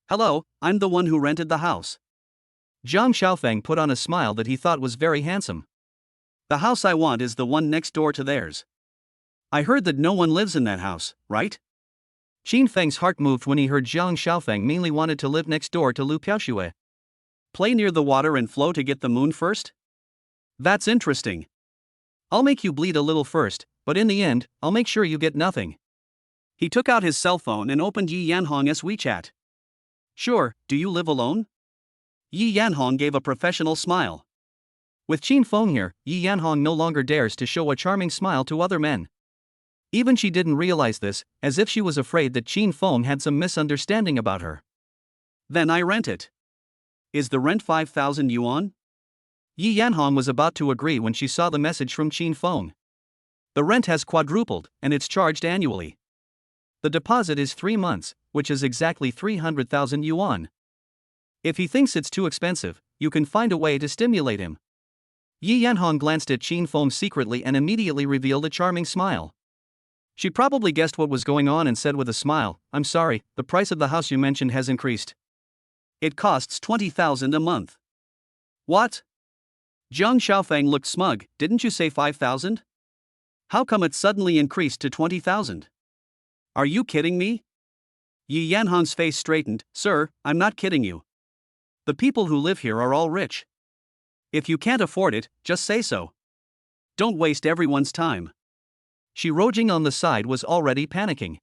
Hello, I'm the one who rented the house. Jang Xiaopang put on a smile that he thought was very handsome. The house I want is the one next door to theirs. I heard that no one lives in that house, right? Qin Feng's heart moved when he heard Jang Xiaopang mainly wanted to live next door to Lu Piaoxue. Play near the water and flow to get the moon first? That's interesting. I'll make you bleed a little first, but in the end, I'll make sure you get nothing. He took out his cell phone and opened Yi Yanhong's WeChat. Sure, do you live alone? Yi Yanhong gave a professional smile. With Qin Feng here, Yi Yanhong no longer dares to show a charming smile to other men. Even she didn't realize this, as if she was afraid that Qin Feng had some misunderstanding about her. Then I rent it. Is the rent 5,000 yuan? Yi Yanhong was about to agree when she saw the message from Qin Feng. The rent has quadrupled, and it's charged annually. The deposit is 3 months, which is exactly 300,000 yuan. If he thinks it's too expensive, you can find a way to stimulate him. Yi Yanhong glanced at Qin Feng secretly and immediately revealed a charming smile. She probably guessed what was going on and said with a smile, I'm sorry, the price of the house you mentioned has increased. It costs 20,000 a month. What? Jang Xiaopang looked smug, didn't you say 5,000? How come it suddenly increased to 20,000? Are you kidding me? Yi Yanhong's face straightened, sir, I'm not kidding you. The people who live here are all rich. If you can't afford it, just say so. Don't waste everyone's time. Shi Rojing on the side was already panicking.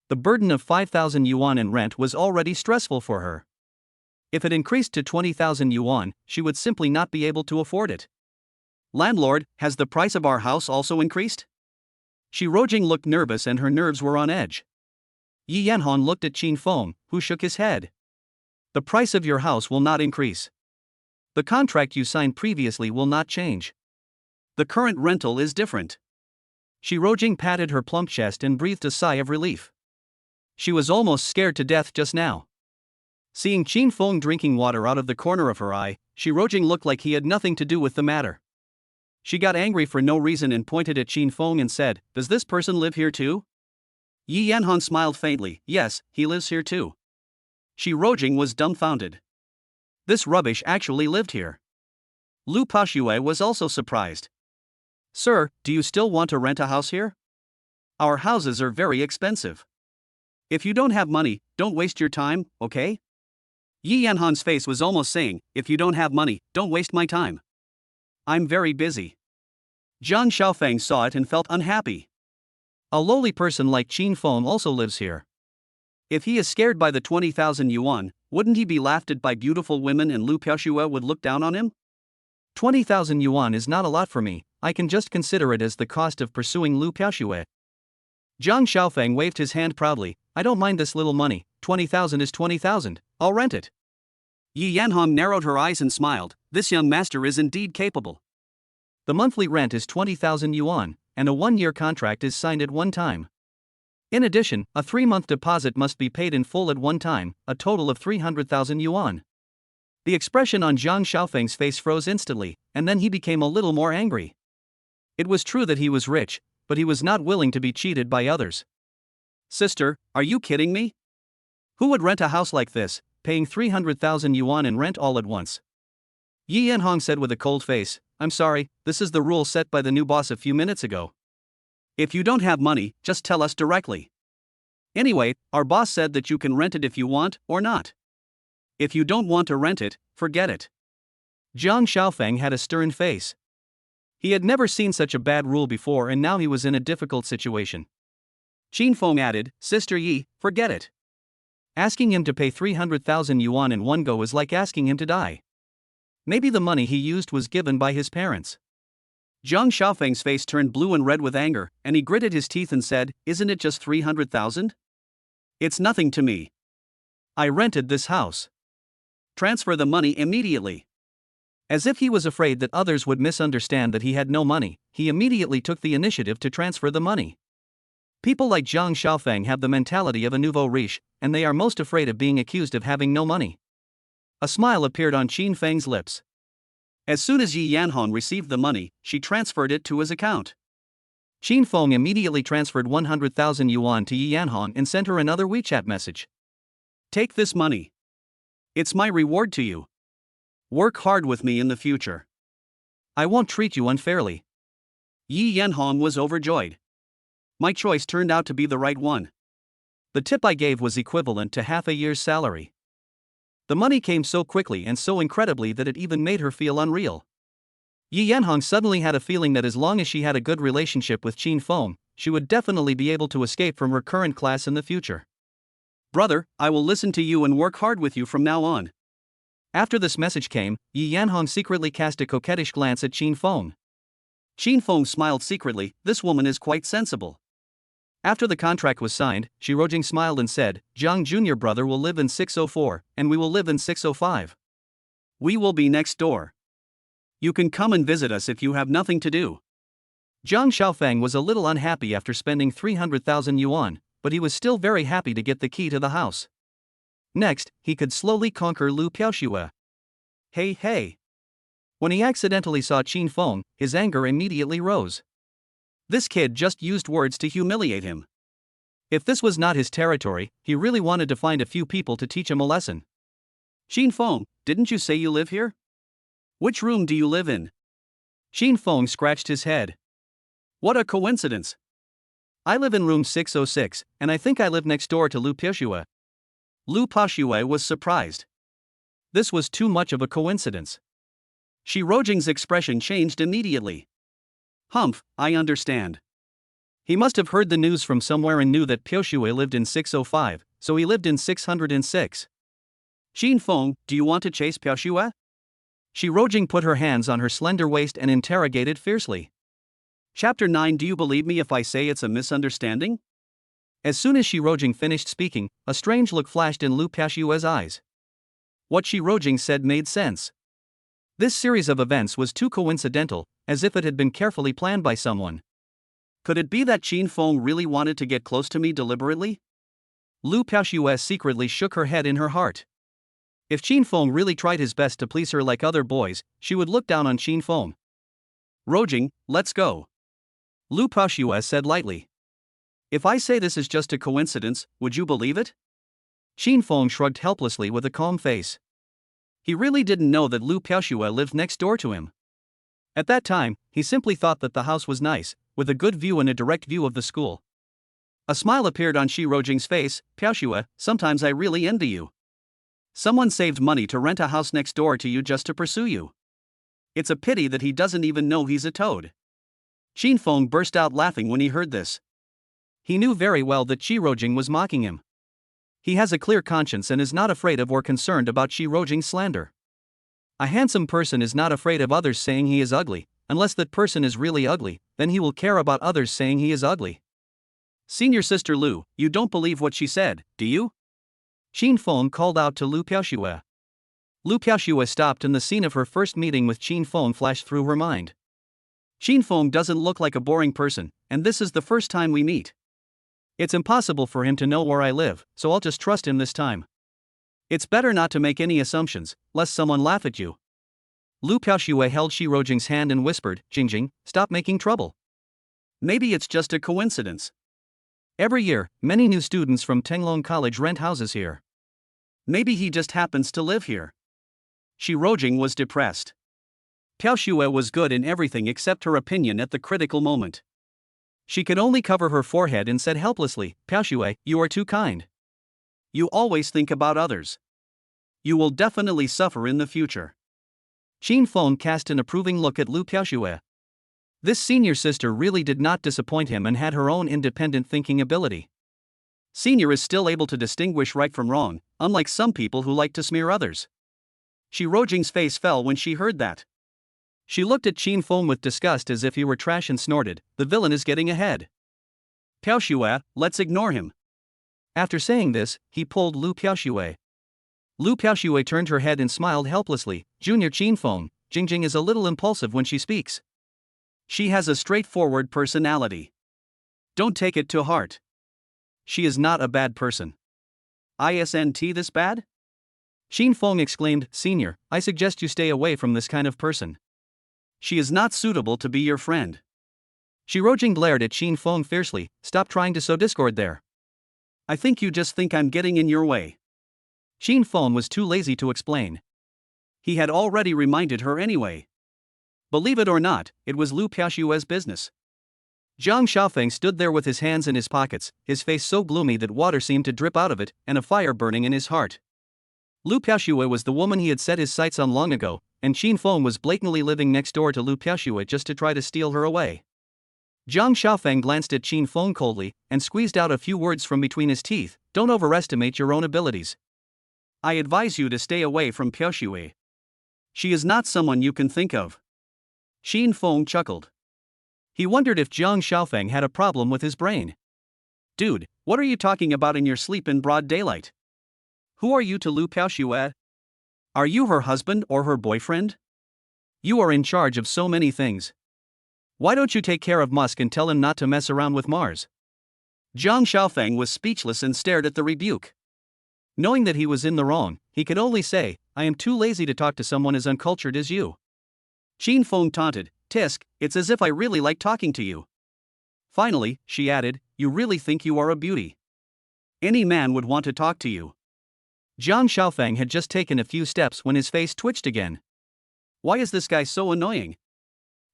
The burden of 5,000 yuan in rent was already stressful for her. If it increased to 20,000 yuan, she would simply not be able to afford it. Landlord, has the price of our house also increased? Shi Rojing looked nervous and her nerves were on edge. Yi Yanhong looked at Qin Feng, who shook his head. The price of your house will not increase. The contract you signed previously will not change. The current rental is different. Shi Rojing patted her plump chest and breathed a sigh of relief. She was almost scared to death just now. Seeing Qin Feng drinking water out of the corner of her eye, Shi Rojing looked like he had nothing to do with the matter. She got angry for no reason and pointed at Qin Feng and said, Does this person live here too? Yi Yanhong smiled faintly, yes, he lives here too. Shi Rojing was dumbfounded. This rubbish actually lived here. Lu Piaoxue was also surprised. Sir, do you still want to rent a house here? Our houses are very expensive. If you don't have money, don't waste your time, okay? Yi Yanhong's face was almost saying, if you don't have money, don't waste my time. I'm very busy. Jang Xiaopang saw it and felt unhappy. A lowly person like Qin Feng also lives here. If he is scared by the 20,000 yuan, wouldn't he be laughed at by beautiful women and Lu Piaoxue would look down on him? 20,000 yuan is not a lot for me, I can just consider it as the cost of pursuing Lu Piaoxue. Jang Xiaopang waved his hand proudly, I don't mind this little money, 20,000 is 20,000, I'll rent it. Yi Yanhong narrowed her eyes and smiled, this young master is indeed capable. The monthly rent is 20,000 yuan, and a 1-year contract is signed at one time. In addition, a 3-month deposit must be paid in full at one time, a total of 300,000 yuan. The expression on Jang Xiaopang's face froze instantly, and then he became a little more angry. It was true that he was rich, but he was not willing to be cheated by others. Sister, are you kidding me? Who would rent a house like this, paying 300,000 yuan in rent all at once? Yi Yanhong said with a cold face, I'm sorry, this is the rule set by the new boss a few minutes ago. If you don't have money, just tell us directly. Anyway, our boss said that you can rent it if you want, or not. If you don't want to rent it, forget it. Jang Xiaopang had a stern face. He had never seen such a bad rule before and now he was in a difficult situation. Qin Feng added, Sister Yi, forget it. Asking him to pay 300,000 yuan in one go is like asking him to die. Maybe the money he used was given by his parents. Jang Xiaopang's face turned blue and red with anger, and he gritted his teeth and said, Isn't it just 300,000? It's nothing to me. I rented this house. Transfer the money immediately. As if he was afraid that others would misunderstand that he had no money, he immediately took the initiative to transfer the money. People like Jang Xiaopang have the mentality of a nouveau riche, and they are most afraid of being accused of having no money. A smile appeared on Qin Feng's lips. As soon as Yi Yanhong received the money, she transferred it to his account. Shin Feng immediately transferred 100,000 yuan to Yi Yanhong and sent her another WeChat message. Take this money. It's my reward to you. Work hard with me in the future. I won't treat you unfairly. Yi Yanhong was overjoyed. My choice turned out to be the right one. The tip I gave was equivalent to half a year's salary. The money came so quickly and so incredibly that it even made her feel unreal. Yi Yanhong suddenly had a feeling that as long as she had a good relationship with Shin Feng, she would definitely be able to escape from her current class in the future. Brother, I will listen to you and work hard with you from now on. After this message came, Yi Yanhong secretly cast a coquettish glance at Shin Feng. Shin Feng smiled secretly. This woman is quite sensible. After the contract was signed, Shi Rojing smiled and said, Zhang Jr. brother will live in 604, and we will live in 605. We will be next door. You can come and visit us if you have nothing to do. Jang Xiaopang was a little unhappy after spending 300,000 yuan, but he was still very happy to get the key to the house. Next, he could slowly conquer Lu Piaoxue. Hey. When he accidentally saw Shin Feng, his anger immediately rose. This kid just used words to humiliate him. If this was not his territory, he really wanted to find a few people to teach him a lesson. Shin Feng, didn't you say you live here? Which room do you live in? Shin Feng scratched his head. What a coincidence. I live in room 606, and I think I live next door to Lu Piaoxue. Lu Piaoxue was surprised. This was too much of a coincidence. Shi Rojing's expression changed immediately. Humph, I understand. He must have heard the news from somewhere and knew that Piaoxue lived in 605, so he lived in 606. Shin Feng, do you want to chase Piaoxue? Shi Rojing put her hands on her slender waist and interrogated fiercely. Chapter 9. Do you believe me if I say it's a misunderstanding? As soon as Shi Rojing finished speaking, a strange look flashed in Lu Piaoxue's eyes. What Shi Rojing said made sense. This series of events was too coincidental, as if it had been carefully planned by someone. Could it be that Shin Feng really wanted to get close to me deliberately? Lu Piaoxue secretly shook her head in her heart. If Shin Feng really tried his best to please her like other boys, she would look down on Shin Feng. Rojing, let's go. Lu Piaoxue said lightly. If I say this is just a coincidence, would you believe it? Shin Feng shrugged helplessly with a calm face. He really didn't know that Lu Piaoxue lived next door to him. At that time, he simply thought that the house was nice, with a good view and a direct view of the school. A smile appeared on Shi Rojing's face. Piaoxue, sometimes I really envy you. Someone saved money to rent a house next door to you just to pursue you. It's a pity that he doesn't even know he's a toad. Shin Feng burst out laughing when he heard this. He knew very well that Shi Rojing was mocking him. He has a clear conscience and is not afraid of or concerned about Shi Rojing's slander. A handsome person is not afraid of others saying he is ugly, unless that person is really ugly, then he will care about others saying he is ugly. Senior sister Lu, you don't believe what she said, do you? Shin Feng called out to Lu Piaoxue. Lu Piaoxue stopped and the scene of her first meeting with Shin Feng flashed through her mind. Shin Feng doesn't look like a boring person, and this is the first time we meet. It's impossible for him to know where I live, so I'll just trust him this time. It's better not to make any assumptions, lest someone laugh at you. Lu Piaoxue held Shi Rojing's hand and whispered, Jingjing, stop making trouble. Maybe it's just a coincidence. Every year, many new students from Tenglong College rent houses here. Maybe he just happens to live here. Shi Rojing was depressed. Piaoxue was good in everything except her opinion at the critical moment. She could only cover her forehead and said helplessly, Piaoxue, you are too kind. You always think about others. You will definitely suffer in the future. Shin Feng cast an approving look at Lu Piaoxue. This senior sister really did not disappoint him and had her own independent thinking ability. Senior is still able to distinguish right from wrong, unlike some people who like to smear others. Shi Rojing's face fell when she heard that. She looked at Shin Feng with disgust as if he were trash and snorted, the villain is getting ahead. Piaoxue, let's ignore him. After saying this, he pulled Lu Piaoxue. Lu Piaoxue turned her head and smiled helplessly. Junior Shin Feng, Jingjing is a little impulsive when she speaks. She has a straightforward personality. Don't take it to heart. She is not a bad person. Isn't this bad? Shin Feng exclaimed, Senior, I suggest you stay away from this kind of person. She is not suitable to be your friend. Shirojing glared at Shin Feng fiercely. Stop trying to sow discord there. I think you just think I'm getting in your way. Shin Feng was too lazy to explain. He had already reminded her anyway. Believe it or not, it was Lu Piaoshue's business. Jang Xiaopang stood there with his hands in his pockets, his face so gloomy that water seemed to drip out of it, and a fire burning in his heart. Lu Piaoshue was the woman he had set his sights on long ago, and Shin Feng was blatantly living next door to Lu Piaoshue just to try to steal her away. Jang Xiaopang glanced at Shin Feng coldly, and squeezed out a few words from between his teeth. Don't overestimate your own abilities. I advise you to stay away from Piaoshue. She is not someone you can think of. Shin Feng chuckled. He wondered if Jang Xiaopang had a problem with his brain. Dude, what are you talking about in your sleep in broad daylight? Who are you to Lu Piaoshue? Are you her husband or her boyfriend? You are in charge of so many things. Why don't you take care of Musk and tell him not to mess around with Mars? Jang Xiaopang was speechless and stared at the rebuke. Knowing that he was in the wrong, he could only say, I am too lazy to talk to someone as uncultured as you. Shin Feng taunted, Tisk, it's as if I really like talking to you. Finally, she added, you really think you are a beauty. Any man would want to talk to you. Jang Xiaopang had just taken a few steps when his face twitched again. Why is this guy so annoying?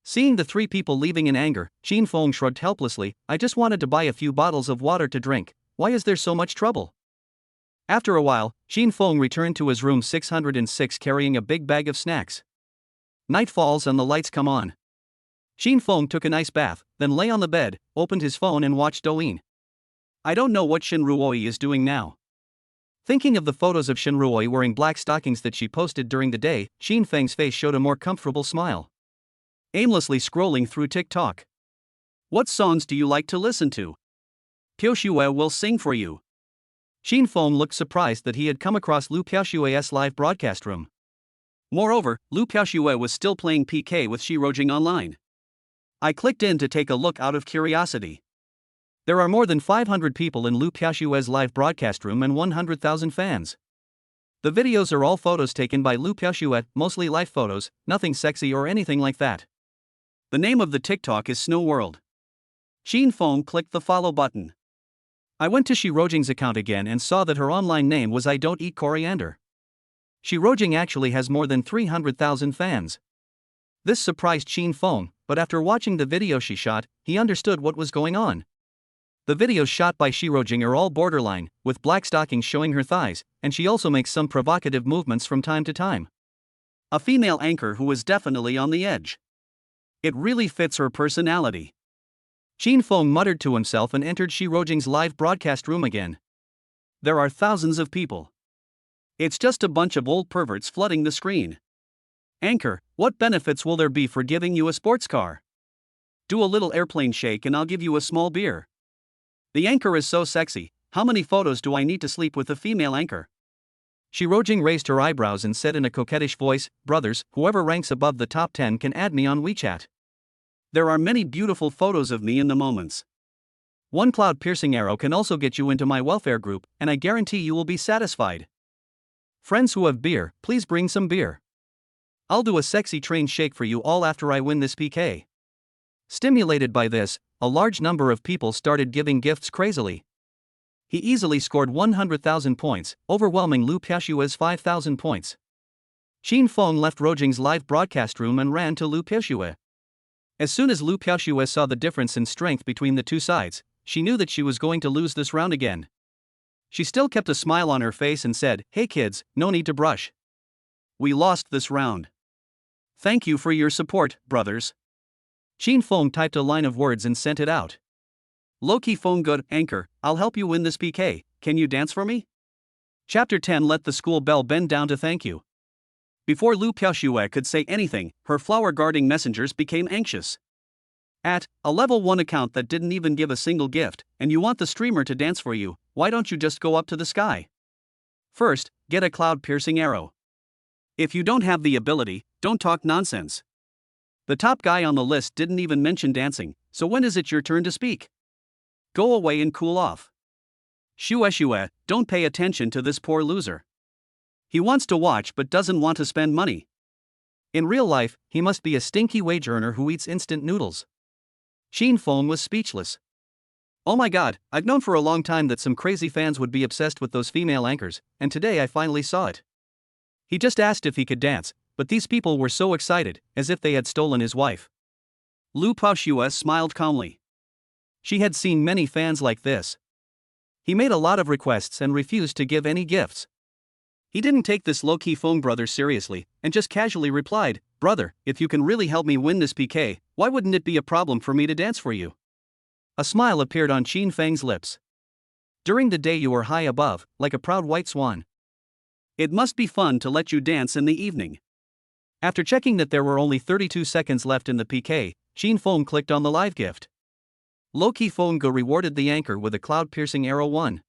Seeing the three people leaving in anger, Shin Feng shrugged helplessly. I just wanted to buy a few bottles of water to drink. Why is there so much trouble? After a while, Shin Feng returned to his room 606 carrying a big bag of snacks. Night falls and the lights come on. Shin Feng took a nice bath, then lay on the bed, opened his phone and watched Douyin. I don't know what Shin Ruoi is doing now. Thinking of the photos of Shin Ruoi wearing black stockings that she posted during the day, Shin Feng's face showed a more comfortable smile. Aimlessly scrolling through TikTok. What songs do you like to listen to? Piaoshue will sing for you. Shin Feng looked surprised that he had come across Lu Piaoshue's live broadcast room. Moreover, Lu Piaoshue was still playing PK with Shirojing online. I clicked in to take a look out of curiosity. There are more than 500 people in Lu Piaoshue's live broadcast room and 100,000 fans. The videos are all photos taken by Lu Piaoshue, mostly life photos, nothing sexy or anything like that. The name of the TikTok is Snow World. Shin Feng clicked the follow button. I went to Shirojing's account again and saw that her online name was I Don't Eat Coriander. Shirojing actually has more than 300,000 fans. This surprised Shin Feng, but after watching the video she shot, he understood what was going on. The videos shot by Shirojing are all borderline, with black stockings showing her thighs, and she also makes some provocative movements from time to time. A female anchor who is definitely on the edge. It really fits her personality. Shin Feng muttered to himself and entered Shirojing's live broadcast room again. There are thousands of people. It's just a bunch of old perverts flooding the screen. Anchor, what benefits will there be for giving you a sports car? Do a little airplane shake and I'll give you a small beer. The anchor is so sexy, how many photos do I need to sleep with a female anchor? Shirojing raised her eyebrows and said in a coquettish voice, brothers, whoever ranks above the top 10 can add me on WeChat. There are many beautiful photos of me in the moments. One cloud-piercing arrow can also get you into my welfare group, and I guarantee you will be satisfied. Friends who have beer, please bring some beer. I'll do a sexy train shake for you all after I win this PK. Stimulated by this, a large number of people started giving gifts crazily. He easily scored 100,000 points, overwhelming Lu Piaoshue's 5,000 points. Shin Feng left Rojing's live broadcast room and ran to Lu Piaoshue. As soon as Lu Piaoshue saw the difference in strength between the two sides, she knew that she was going to lose this round again. She still kept a smile on her face and said, Hey kids, no need to brush. We lost this round. Thank you for your support, brothers. Shin Feng typed a line of words and sent it out. Low-key Feng good, anchor, I'll help you win this PK, can you dance for me? Chapter 10 Let the school bell bend down to thank you. Before Lu Piaoshue could say anything, her flower-guarding messengers became anxious. At a level 1 account that didn't even give a single gift, and you want the streamer to dance for you, why don't you just go up to the sky? First, get a cloud-piercing arrow. If you don't have the ability, don't talk nonsense. The top guy on the list didn't even mention dancing, so when is it your turn to speak? Go away and cool off. Shue, don't pay attention to this poor loser. He wants to watch but doesn't want to spend money. In real life, he must be a stinky wage earner who eats instant noodles. Shin Feng was speechless. Oh my god, I've known for a long time that some crazy fans would be obsessed with those female anchors, and today I finally saw it. He just asked if he could dance, but these people were so excited, as if they had stolen his wife. Lu Paoxue smiled calmly. She had seen many fans like this. He made a lot of requests and refused to give any gifts. He didn't take this low-key Feng brother seriously, and just casually replied, "Brother, if you can really help me win this PK, why wouldn't it be a problem for me to dance for you?" A smile appeared on Shin Feng's lips. "During the day you were high above, like a proud white swan. It must be fun to let you dance in the evening." After checking that there were only 32 seconds left in the PK, Shin Feng clicked on the live gift. Low-key Feng rewarded the anchor with a cloud-piercing arrow 1.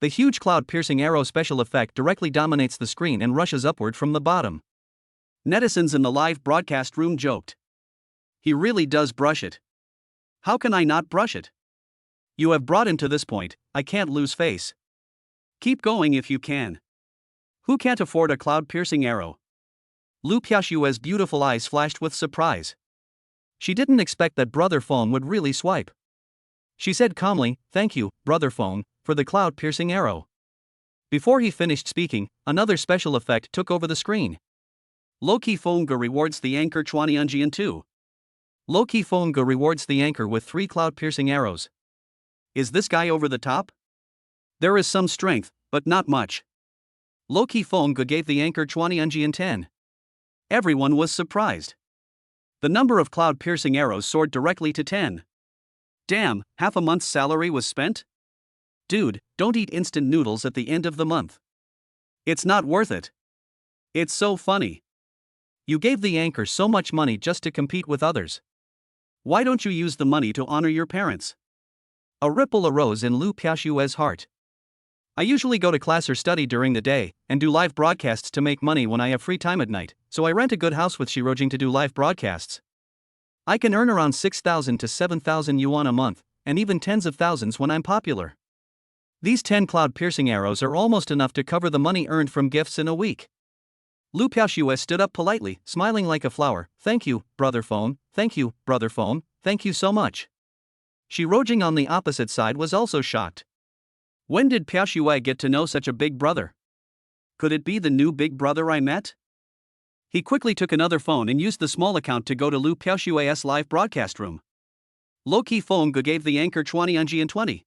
The huge cloud-piercing arrow special effect directly dominates the screen and rushes upward from the bottom. Netizens in the live broadcast room joked. "He really does brush it. How can I not brush it? You have brought him to this point, I can't lose face. Keep going if you can. Who can't afford a cloud-piercing arrow?" Lu Piaoxue's beautiful eyes flashed with surprise. She didn't expect that Brother Feng would really swipe. She said calmly, "Thank you, Brother Feng, for the cloud-piercing arrow." Before he finished speaking, another special effect took over the screen. Low-key Feng rewards the anchor Chuanianjian 2. Low-key Feng rewards the anchor with 3 cloud-piercing arrows. Is this guy over the top? There is some strength, but not much. Low-key Feng gave the anchor Chuanianjian 10. Everyone was surprised. The number of cloud-piercing arrows soared directly to 10. Damn, half a month's salary was spent? Dude, don't eat instant noodles at the end of the month. It's not worth it. It's so funny. You gave the anchor so much money just to compete with others. Why don't you use the money to honor your parents? A ripple arose in Lu Piaoxue's heart. I usually go to class or study during the day, and do live broadcasts to make money when I have free time at night, so I rent a good house with Shirojing to do live broadcasts. I can earn around 6,000 to 7,000 yuan a month, and even tens of thousands when I'm popular. These 10 cloud-piercing arrows are almost enough to cover the money earned from gifts in a week. Lu Piaoxue stood up politely, smiling like a flower. "Thank you, Brother Feng, thank you, Brother Feng, thank you so much." Shirojing on the opposite side was also shocked. When did Piaoxue get to know such a big brother? Could it be the new big brother I met? He quickly took another phone and used the small account to go to Lu Piaoxue's live broadcast room. Low-key Feng gave the anchor Chuanianjian 20.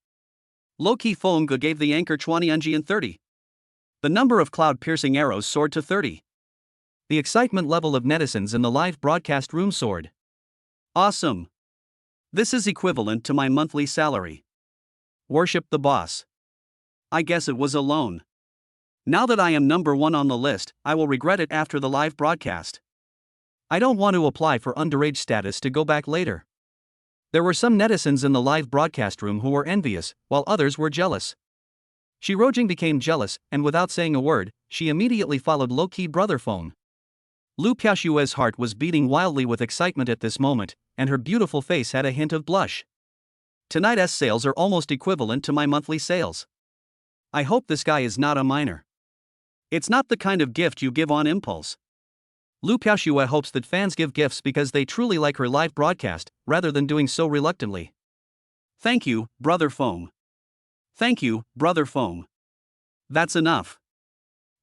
Low-key Feng gave the anchor Chuanianjian 30. The number of cloud-piercing arrows soared to 30. The excitement level of netizens in the live broadcast room soared. Awesome. This is equivalent to my monthly salary. Worship the boss. I guess it was a loan. Now that I am number 1 on the list, I will regret it after the live broadcast. I don't want to apply for underage status to go back later. There were some netizens in the live broadcast room who were envious, while others were jealous. Shirojing became jealous, and without saying a word, she immediately followed low-key Brother Feng. Lu Piaoxue's heart was beating wildly with excitement at this moment, and her beautiful face had a hint of blush. Tonight's sales are almost equivalent to my monthly sales. I hope this guy is not a minor. It's not the kind of gift you give on impulse. Lu Piaoxue hopes that fans give gifts because they truly like her live broadcast, rather than doing so reluctantly. Thank you, Brother Feng. Thank you, Brother Feng. That's enough.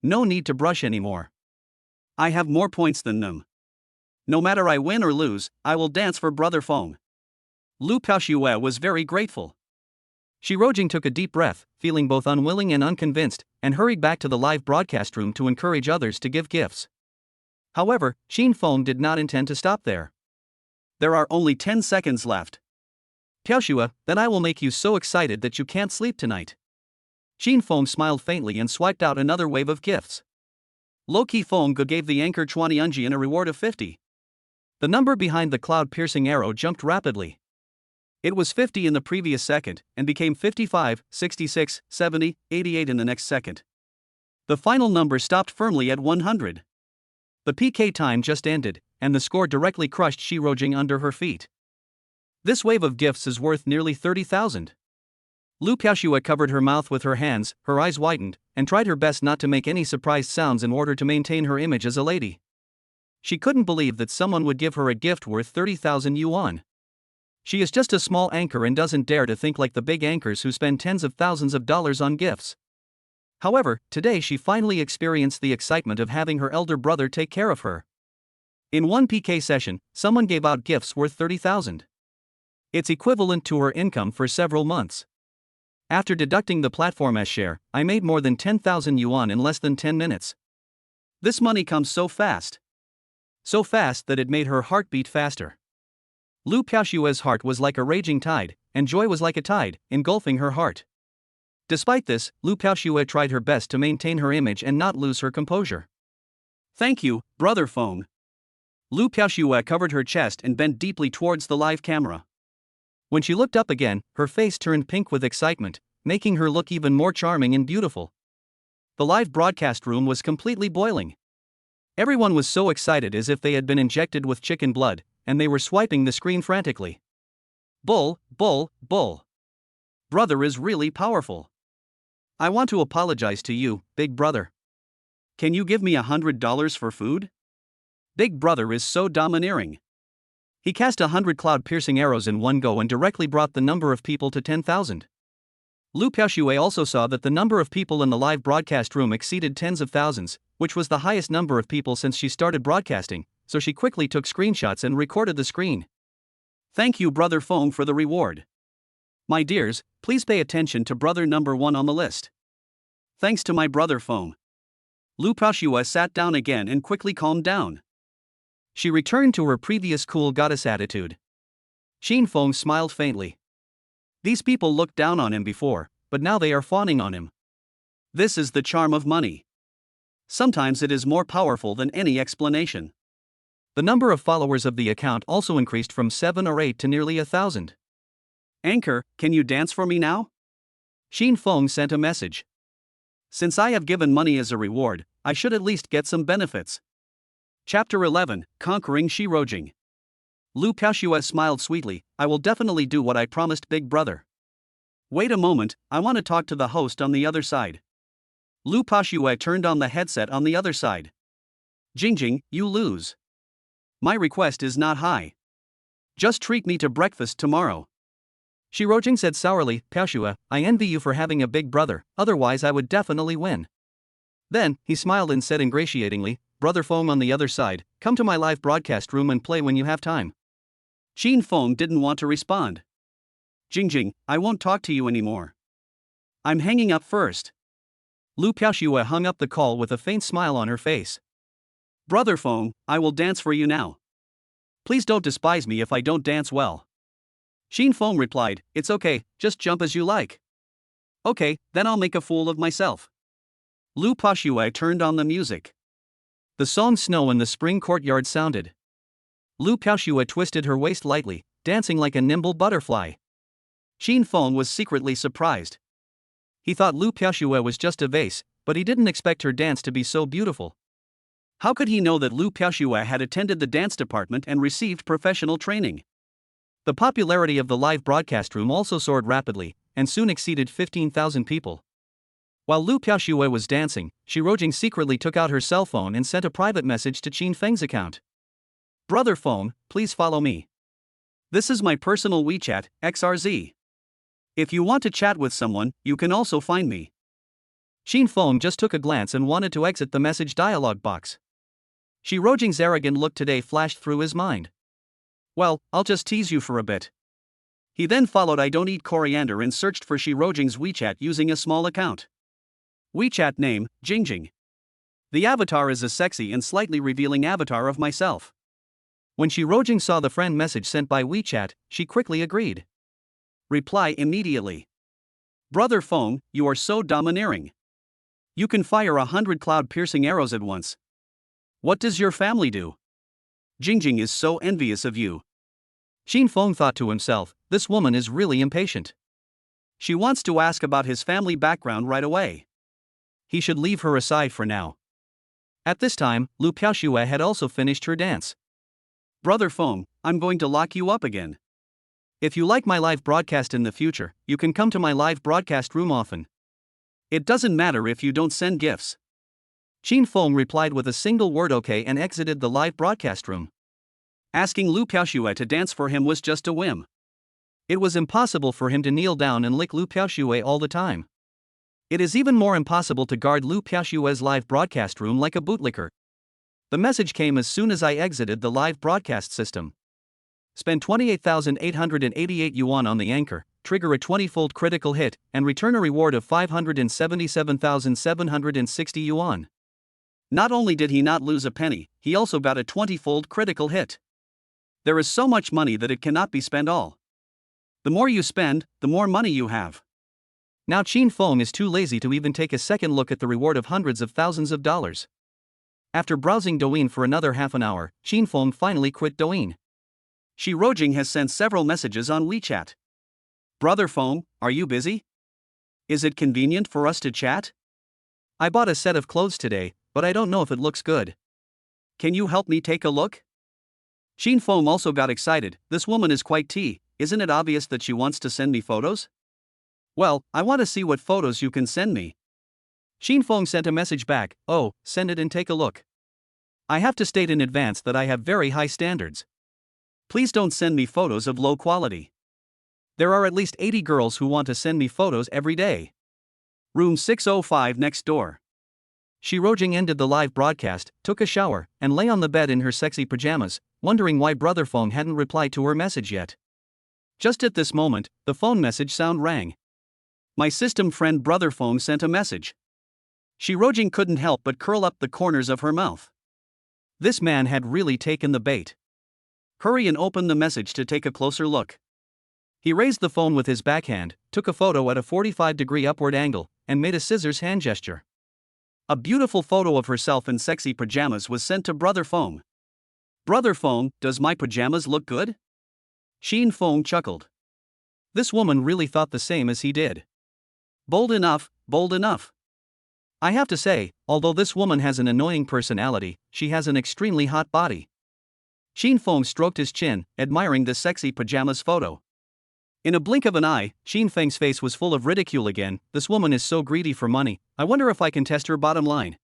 No need to brush anymore. I have more points than them. No matter I win or lose, I will dance for Brother Feng. Lu Piaoxue was very grateful. Shirojing took a deep breath, feeling both unwilling and unconvinced, and hurried back to the live broadcast room to encourage others to give gifts. However, Shin Feng did not intend to stop there. There are only 10 seconds left. Piaoxue, then I will make you so excited that you can't sleep tonight. Shin Feng smiled faintly and swiped out another wave of gifts. Low-key Feng gave the anchor Chuanianjian a reward of 50. The number behind the cloud-piercing arrow jumped rapidly. It was 50 in the previous second, and became 55, 66, 70, 88 in the next second. The final number stopped firmly at 100. The PK time just ended, and the score directly crushed Shirojing under her feet. This wave of gifts is worth nearly 30,000. Lu Piaoxue covered her mouth with her hands, her eyes widened, and tried her best not to make any surprised sounds in order to maintain her image as a lady. She couldn't believe that someone would give her a gift worth 30,000 yuan. She is just a small anchor and doesn't dare to think like the big anchors who spend tens of thousands of dollars on gifts. However, today she finally experienced the excitement of having her elder brother take care of her. In one PK session, someone gave out gifts worth 30,000. It's equivalent to her income for several months. After deducting the platform S share, I made more than 10,000 yuan in less than 10 minutes. This money comes so fast. So fast that it made her heart beat faster. Lu Piaoshue's heart was like a raging tide, and joy was like a tide, engulfing her heart. Despite this, Lu Piaoshue tried her best to maintain her image and not lose her composure. Thank you, Brother Feng. Lu Piaoshue covered her chest and bent deeply towards the live camera. When she looked up again, her face turned pink with excitement, making her look even more charming and beautiful. The live broadcast room was completely boiling. Everyone was so excited as if they had been injected with chicken blood, and they were swiping the screen frantically. Bull, bull, bull. Brother is really powerful. I want to apologize to you, big brother. Can you give me $100 for food? Big brother is so domineering. He cast 100 cloud-piercing arrows in one go and directly brought the number of people to 10,000. Lu Piaoshue also saw that the number of people in the live broadcast room exceeded tens of thousands, which was the highest number of people since she started broadcasting, so she quickly took screenshots and recorded the screen. Thank you, Brother Feng, for the reward. My dears, please pay attention to brother number 1 on the list. Thanks to my brother Feng. Lu Piaoshue sat down again and quickly calmed down. She returned to her previous cool goddess attitude. Shin Feng smiled faintly. These people looked down on him before, but now they are fawning on him. This is the charm of money. Sometimes it is more powerful than any explanation. The number of followers of the account also increased from 7 or 8 to nearly 1,000. Anchor, can you dance for me now? Shin Feng sent a message. Since I have given money as a reward, I should at least get some benefits. Chapter 11, Conquering Shirojing. Lu Piaoshue smiled sweetly. I will definitely do what I promised, big brother. Wait a moment, I want to talk to the host on the other side. Lu Piaoshue turned on the headset on the other side. Jingjing, you lose. My request is not high. Just treat me to breakfast tomorrow. Shirojing said sourly, Piaoshue, I envy you for having a big brother, otherwise I would definitely win. Then, he smiled and said ingratiatingly, Brother Feng on the other side, come to my live broadcast room and play when you have time. Shin Feng didn't want to respond. Jingjing, I won't talk to you anymore. I'm hanging up first. Lu Piaoshue hung up the call with a faint smile on her face. Brother Feng, I will dance for you now. Please don't despise me if I don't dance well. Shin Feng replied, it's okay, just jump as you like. Okay, then I'll make a fool of myself. Lu Piaoshue turned on the music. The song Snow in the Spring Courtyard sounded. Lu Piaoshue twisted her waist lightly, dancing like a nimble butterfly. Shin Feng was secretly surprised. He thought Lu Piaoshue was just a vase, but he didn't expect her dance to be so beautiful. How could he know that Lu Piaoshue had attended the dance department and received professional training? The popularity of the live broadcast room also soared rapidly, and soon exceeded 15,000 people. While Lu Piaoshue was dancing, Shirojing secretly took out her cell phone and sent a private message to Qin Feng's account. Brother Feng, please follow me. This is my personal WeChat, XRZ. If you want to chat with someone, you can also find me. Shin Feng just took a glance and wanted to exit the message dialog box. Shirojing's arrogant look today flashed through his mind. Well, I'll just tease you for a bit. He then followed I don't eat coriander and searched for Shirojing's WeChat using a small account. WeChat name, Jingjing. The avatar is a sexy and slightly revealing avatar of myself. When Shirojing saw the friend message sent by WeChat, she quickly agreed. Reply immediately. Brother Feng, you are so domineering. You can fire 100 cloud-piercing arrows at once. What does your family do? Jingjing is so envious of you. Shin Feng thought to himself, this woman is really impatient. She wants to ask about his family background right away. He should leave her aside for now. At this time, Lu Piaoshue had also finished her dance. Brother Feng, I'm going to lock you up again. If you like my live broadcast in the future, you can come to my live broadcast room often. It doesn't matter if you don't send gifts. Shin Feng replied with a single word okay and exited the live broadcast room. Asking Lu Piaoshue to dance for him was just a whim. It was impossible for him to kneel down and lick Lu Piaoxue all the time. It is even more impossible to guard Lu Piaoxue's live broadcast room like a bootlicker. The message came as soon as I exited the live broadcast system. Spend 28,888 yuan on the anchor, trigger a 20-fold critical hit, and return a reward of 577,760 yuan. Not only did he not lose a penny, he also got a 20-fold critical hit. There is so much money that it cannot be spent all. The more you spend, the more money you have. Now Qin Feng is too lazy to even take a second look at the reward of hundreds of thousands of dollars. After browsing Douyin for another half an hour, Qin Feng finally quit Douyin. Shi Rojing has sent several messages on WeChat. Brother Feng, are you busy? Is it convenient for us to chat? I bought a set of clothes today, but I don't know if it looks good. Can you help me take a look? Qin Feng also got excited. This woman is quite tea, isn't it obvious that she wants to send me photos? Well, I want to see what photos you can send me. Qin Feng sent a message back, oh, send it and take a look. I have to state in advance that I have very high standards. Please don't send me photos of low quality. There are at least 80 girls who want to send me photos every day. Room 605 next door. Shi Rojing ended the live broadcast, took a shower, and lay on the bed in her sexy pajamas, wondering why Brother Feng hadn't replied to her message yet. Just at this moment, the phone message sound rang. My system friend Brother Feng sent a message. Shi Rojing couldn't help but curl up the corners of her mouth. This man had really taken the bait. Hurry and open the message to take a closer look. He raised the phone with his backhand, took a photo at a 45-degree upward angle, and made a scissors hand gesture. A beautiful photo of herself in sexy pajamas was sent to Brother Feng. Brother Feng, does my pajamas look good? Qin Feng chuckled. This woman really thought the same as he did. Bold enough, bold enough. I have to say, although this woman has an annoying personality, she has an extremely hot body. Qin Feng stroked his chin, admiring this sexy pajamas photo. In a blink of an eye, Qin Feng's face was full of ridicule again. This woman is so greedy for money, I wonder if I can test her bottom line.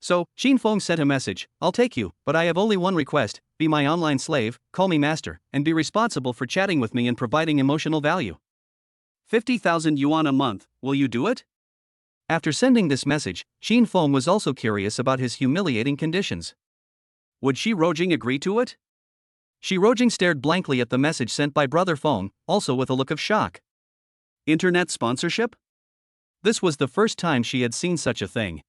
So, Qin Feng sent a message, I'll take you, but I have only one request, be my online slave, call me master, and be responsible for chatting with me and providing emotional value. 50,000 yuan a month, will you do it? After sending this message, Qin Feng was also curious about his humiliating conditions. Would Shi Rojing agree to it? Shi Rojing stared blankly at the message sent by Brother Feng, also with a look of shock. Internet sponsorship? This was the first time she had seen such a thing.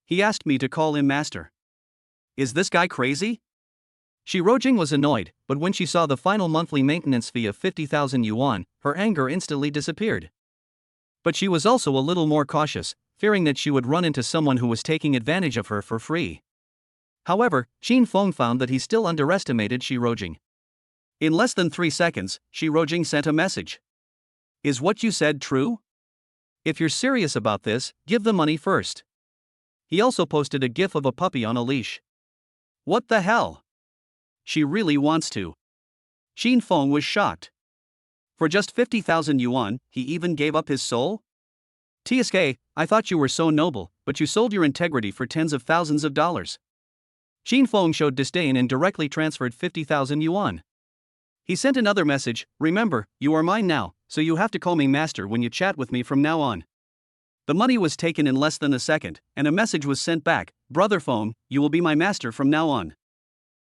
He asked me to call him master. Is this guy crazy? Shi Rojing was annoyed, but when she saw the final monthly maintenance fee of 50,000 yuan, her anger instantly disappeared. But she was also a little more cautious, fearing that she would run into someone who was taking advantage of her for free. However, Qin Feng found that he still underestimated Shi Rojing. In less than 3 seconds, Shi Rojing sent a message. Is what you said true? If you're serious about this, give the money first. He also posted a gif of a puppy on a leash. What the hell? She really wants to. Qin Feng was shocked. For just 50,000 yuan, he even gave up his soul? TSK, I thought you were so noble, but you sold your integrity for tens of thousands of dollars. Qin Feng showed disdain and directly transferred 50,000 yuan. He sent another message, remember, you are mine now, so you have to call me master when you chat with me from now on. The money was taken in less than a second, and a message was sent back, Brother Feng, you will be my master from now on.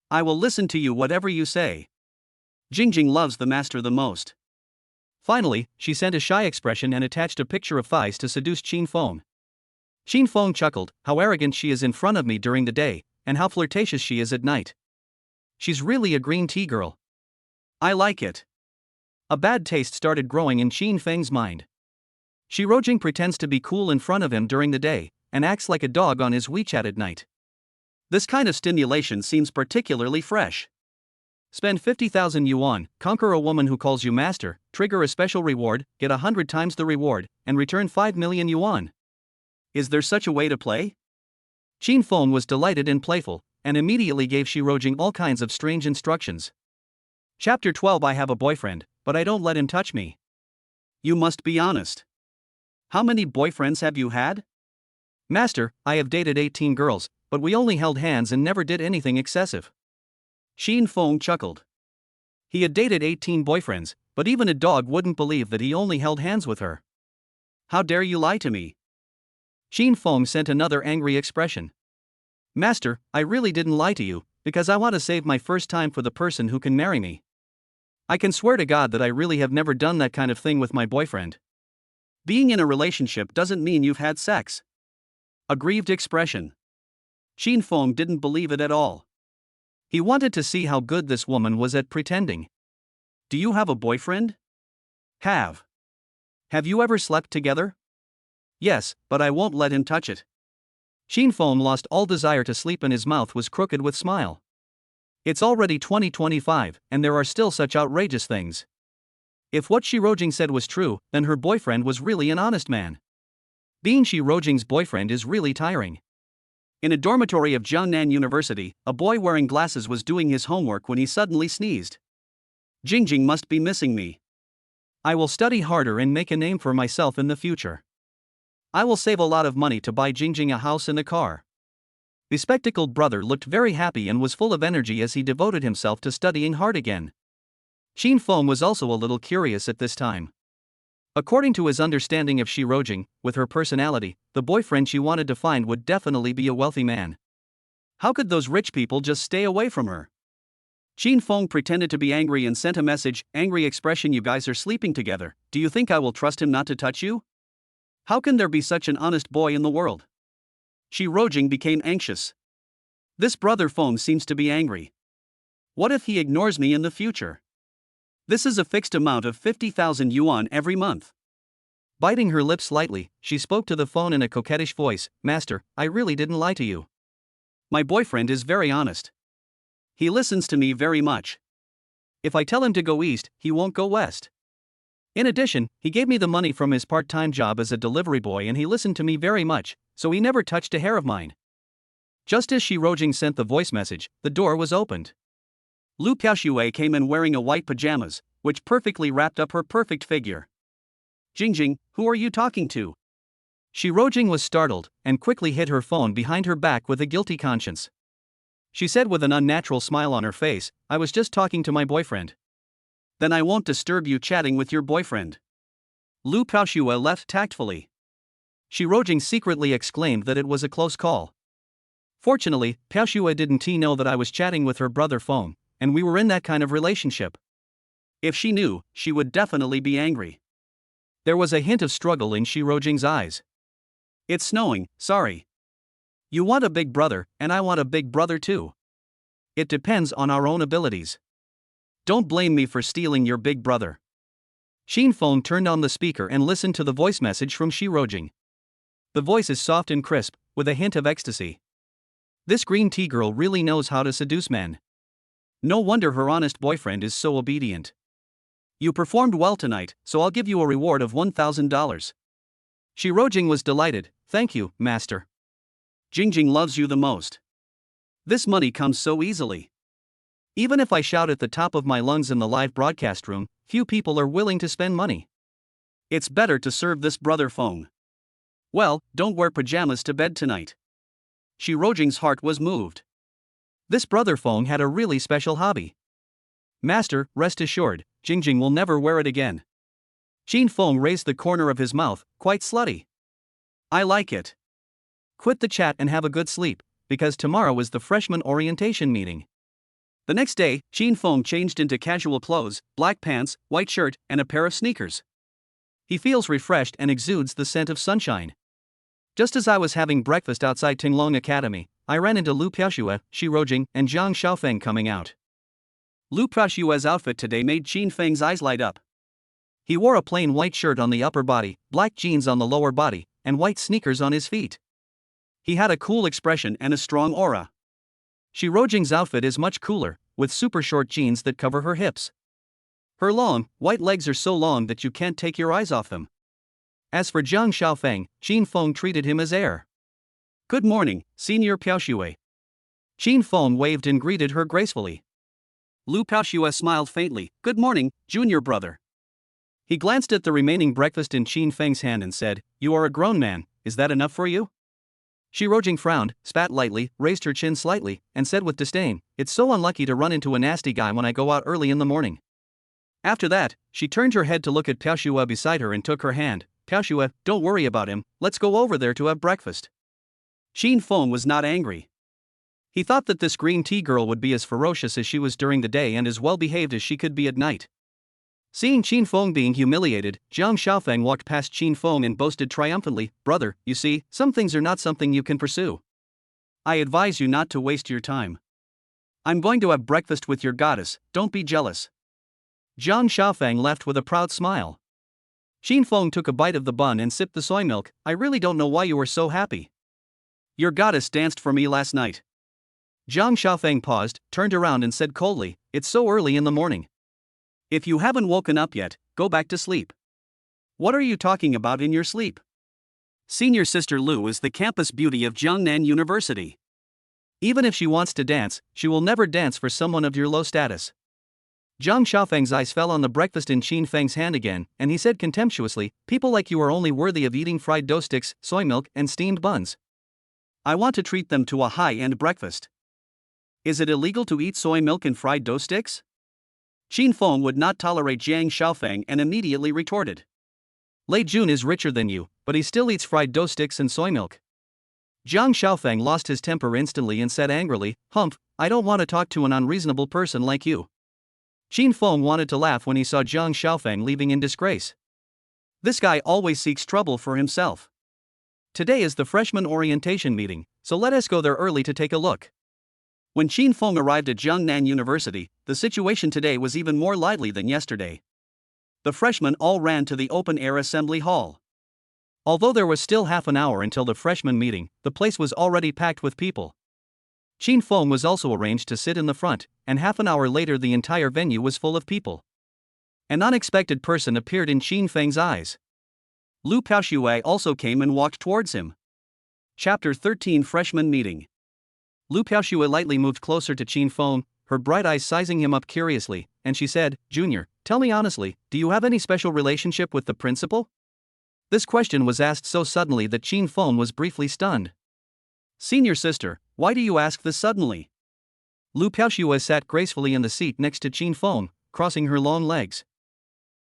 I will listen to you whatever you say. Jingjing loves the master the most. Finally, she sent a shy expression and attached a picture of thighs to seduce Qin Feng. Qin Feng chuckled, how arrogant she is in front of me during the day, and how flirtatious she is at night. She's really a green tea girl. I like it. A bad taste started growing in Qin Feng's mind. Shi Rojing pretends to be cool in front of him during the day, and acts like a dog on his WeChat at night. This kind of stimulation seems particularly fresh. Spend 50,000 yuan, conquer a woman who calls you master, trigger a special reward, get 100 times the reward, and return 5 million yuan. Is there such a way to play? Qin Feng was delighted and playful, and immediately gave Shi Rojing all kinds of strange instructions. Chapter 12 I have a boyfriend, but I don't let him touch me. You must be honest. How many boyfriends have you had? Master, I have dated 18 girls, but we only held hands and never did anything excessive. Qin Feng chuckled. He had dated 18 boyfriends, But even a dog wouldn't believe that he only held hands with her. How dare you lie to me? Shin Feng sent another angry expression. Master, I really didn't lie to you, because I want to save my first time for the person who can marry me. I can swear to God that I really have never done that kind of thing with my boyfriend. Being in a relationship doesn't mean you've had sex. Aggrieved expression. Shin Feng didn't believe it at all. He wanted to see how good this woman was at pretending. Do you have a boyfriend? Have you ever slept together? Yes, but I won't let him touch it. Shin Feng lost all desire to sleep and his mouth was crooked with smile. It's already 2025, and there are still such outrageous things. If what Shi Rojing said was true, then her boyfriend was really an honest man. Being Shi Rojing's boyfriend is really tiring. In a dormitory of Jiangnan University, a boy wearing glasses was doing his homework when he suddenly sneezed. Jingjing must be missing me. I will study harder and make a name for myself in the future. I will save a lot of money to buy Jingjing a house and a car. The spectacled brother looked very happy and was full of energy as he devoted himself to studying hard again. Shin Feng was also a little curious at this time. According to his understanding of Shi Rojing, with her personality, the boyfriend she wanted to find would definitely be a wealthy man. How could those rich people just stay away from her? Shin Feng pretended to be angry and sent a message, angry expression, you guys are sleeping together, do you think I will trust him not to touch you? How can there be such an honest boy in the world? Shi Rojing became anxious. This brother Feng seems to be angry. What if he ignores me in the future? This is a fixed amount of 50,000 yuan every month. Biting her lips slightly, she spoke to the phone in a coquettish voice, Master, I really didn't lie to you. My boyfriend is very honest. He listens to me very much. If I tell him to go east, he won't go west. In addition, he gave me the money from his part-time job as a delivery boy and he listened to me very much, so he never touched a hair of mine. Just as Shi Rojing sent the voice message, the door was opened. Lu Piaoxue came in wearing a white pajamas, which perfectly wrapped up her perfect figure. Jingjing, who are you talking to? Shi Rojing was startled, and quickly hid her phone behind her back with a guilty conscience. She said with an unnatural smile on her face, I was just talking to my boyfriend. Then I won't disturb you chatting with your boyfriend. Lu Piaoxue left tactfully. Shi Rojing secretly exclaimed that it was a close call. Fortunately, Piaoxue didn't know that I was chatting with her brother Feng, and we were in that kind of relationship. If she knew, she would definitely be angry. There was a hint of struggle in Shi Rojing's eyes. It's snowing, sorry. You want a big brother, and I want a big brother too. It depends on our own abilities. Don't blame me for stealing your big brother. Shin Feng turned on the speaker and listened to the voice message from Shi Rojing. The voice is soft and crisp, with a hint of ecstasy. This green tea girl really knows how to seduce men. No wonder her honest boyfriend is so obedient. You performed well tonight, so I'll give you a reward of $1,000. Shi Rojing was delighted, thank you, master. Jingjing loves you the most. This money comes so easily. Even if I shout at the top of my lungs in the live broadcast room, few people are willing to spend money. It's better to serve this brother Feng. Well, don't wear pajamas to bed tonight. Shi Rojing's heart was moved. This brother Feng had a really special hobby. Master, rest assured, Jingjing will never wear it again. Shin Feng raised the corner of his mouth, quite slutty. I like it. Quit the chat and have a good sleep, because tomorrow is the freshman orientation meeting. The next day, Shin Feng changed into casual clothes, black pants, white shirt, and a pair of sneakers. He feels refreshed and exudes the scent of sunshine. Just as I was having breakfast outside Tinglong Academy, I ran into Lu Piaoxue, Shi Rojing, and Jang Xiaopang coming out. Lu Piaoxue's outfit today made Shin Feng's eyes light up. He wore a plain white shirt on the upper body, black jeans on the lower body, and white sneakers on his feet. He had a cool expression and a strong aura. Shi Rojing's outfit is much cooler, with super short jeans that cover her hips. Her long, white legs are so long that you can't take your eyes off them. As for Jang Xiaopang, Shin Feng treated him as heir. Good morning, Senior Piaoxue. Shin Feng waved and greeted her gracefully. Lu Piaoxue smiled faintly, good morning, junior brother. He glanced at the remaining breakfast in Shin Feng's hand and said, you are a grown man, is that enough for you? Shi Rojing frowned, spat lightly, raised her chin slightly, and said with disdain, it's so unlucky to run into a nasty guy when I go out early in the morning. After that, she turned her head to look at Piaoxue beside her and took her hand. Piaoxue, don't worry about him, let's go over there to have breakfast. Shin Feng was not angry. He thought that this green tea girl would be as ferocious as she was during the day and as well behaved as she could be at night. Seeing Shin Feng being humiliated, Jang Xiaopang walked past Shin Feng and boasted triumphantly, "Brother, you see, some things are not something you can pursue. I advise you not to waste your time. I'm going to have breakfast with your goddess, don't be jealous." Jang Xiaopang left with a proud smile. Shin Feng took a bite of the bun and sipped the soy milk. "I really don't know why you were so happy. Your goddess danced for me last night." Jang Xiaopang paused, turned around and said coldly, "It's so early in the morning. If you haven't woken up yet, go back to sleep." "What are you talking about in your sleep?" Senior sister Lu is the campus beauty of Jiangnan University. Even if she wants to dance, she will never dance for someone of your low status. Jang Xiaofang's eyes fell on the breakfast in Shin Feng's hand again, and he said contemptuously, "People like you are only worthy of eating fried dough sticks, soy milk, and steamed buns. I want to treat them to a high-end breakfast." "Is it illegal to eat soy milk and fried dough sticks?" Shin Feng would not tolerate Jang Xiaopang and immediately retorted. "Lei Jun is richer than you, but he still eats fried dough sticks and soy milk." Jang Xiaopang lost his temper instantly and said angrily, "Humph, I don't want to talk to an unreasonable person like you." Shin Feng wanted to laugh when he saw Jang Xiaopang leaving in disgrace. This guy always seeks trouble for himself. Today is the freshman orientation meeting, so let us go there early to take a look. When Shin Feng arrived at Jiangnan University, the situation today was even more lively than yesterday. The freshmen all ran to the open-air assembly hall. Although there was still half an hour until the freshman meeting, the place was already packed with people. Shin Feng was also arranged to sit in the front, and half an hour later the entire venue was full of people. An unexpected person appeared in Shin Feng's eyes. Lu Piaoxue also came and walked towards him. Chapter 13 Freshman Meeting. Lu Piaoxue lightly moved closer to Shin Feng, her bright eyes sizing him up curiously, and she said, "Junior, tell me honestly, do you have any special relationship with the principal?" This question was asked so suddenly that Shin Feng was briefly stunned. "Senior sister, why do you ask this suddenly?" Lu Piaoxue sat gracefully in the seat next to Shin Feng, crossing her long legs.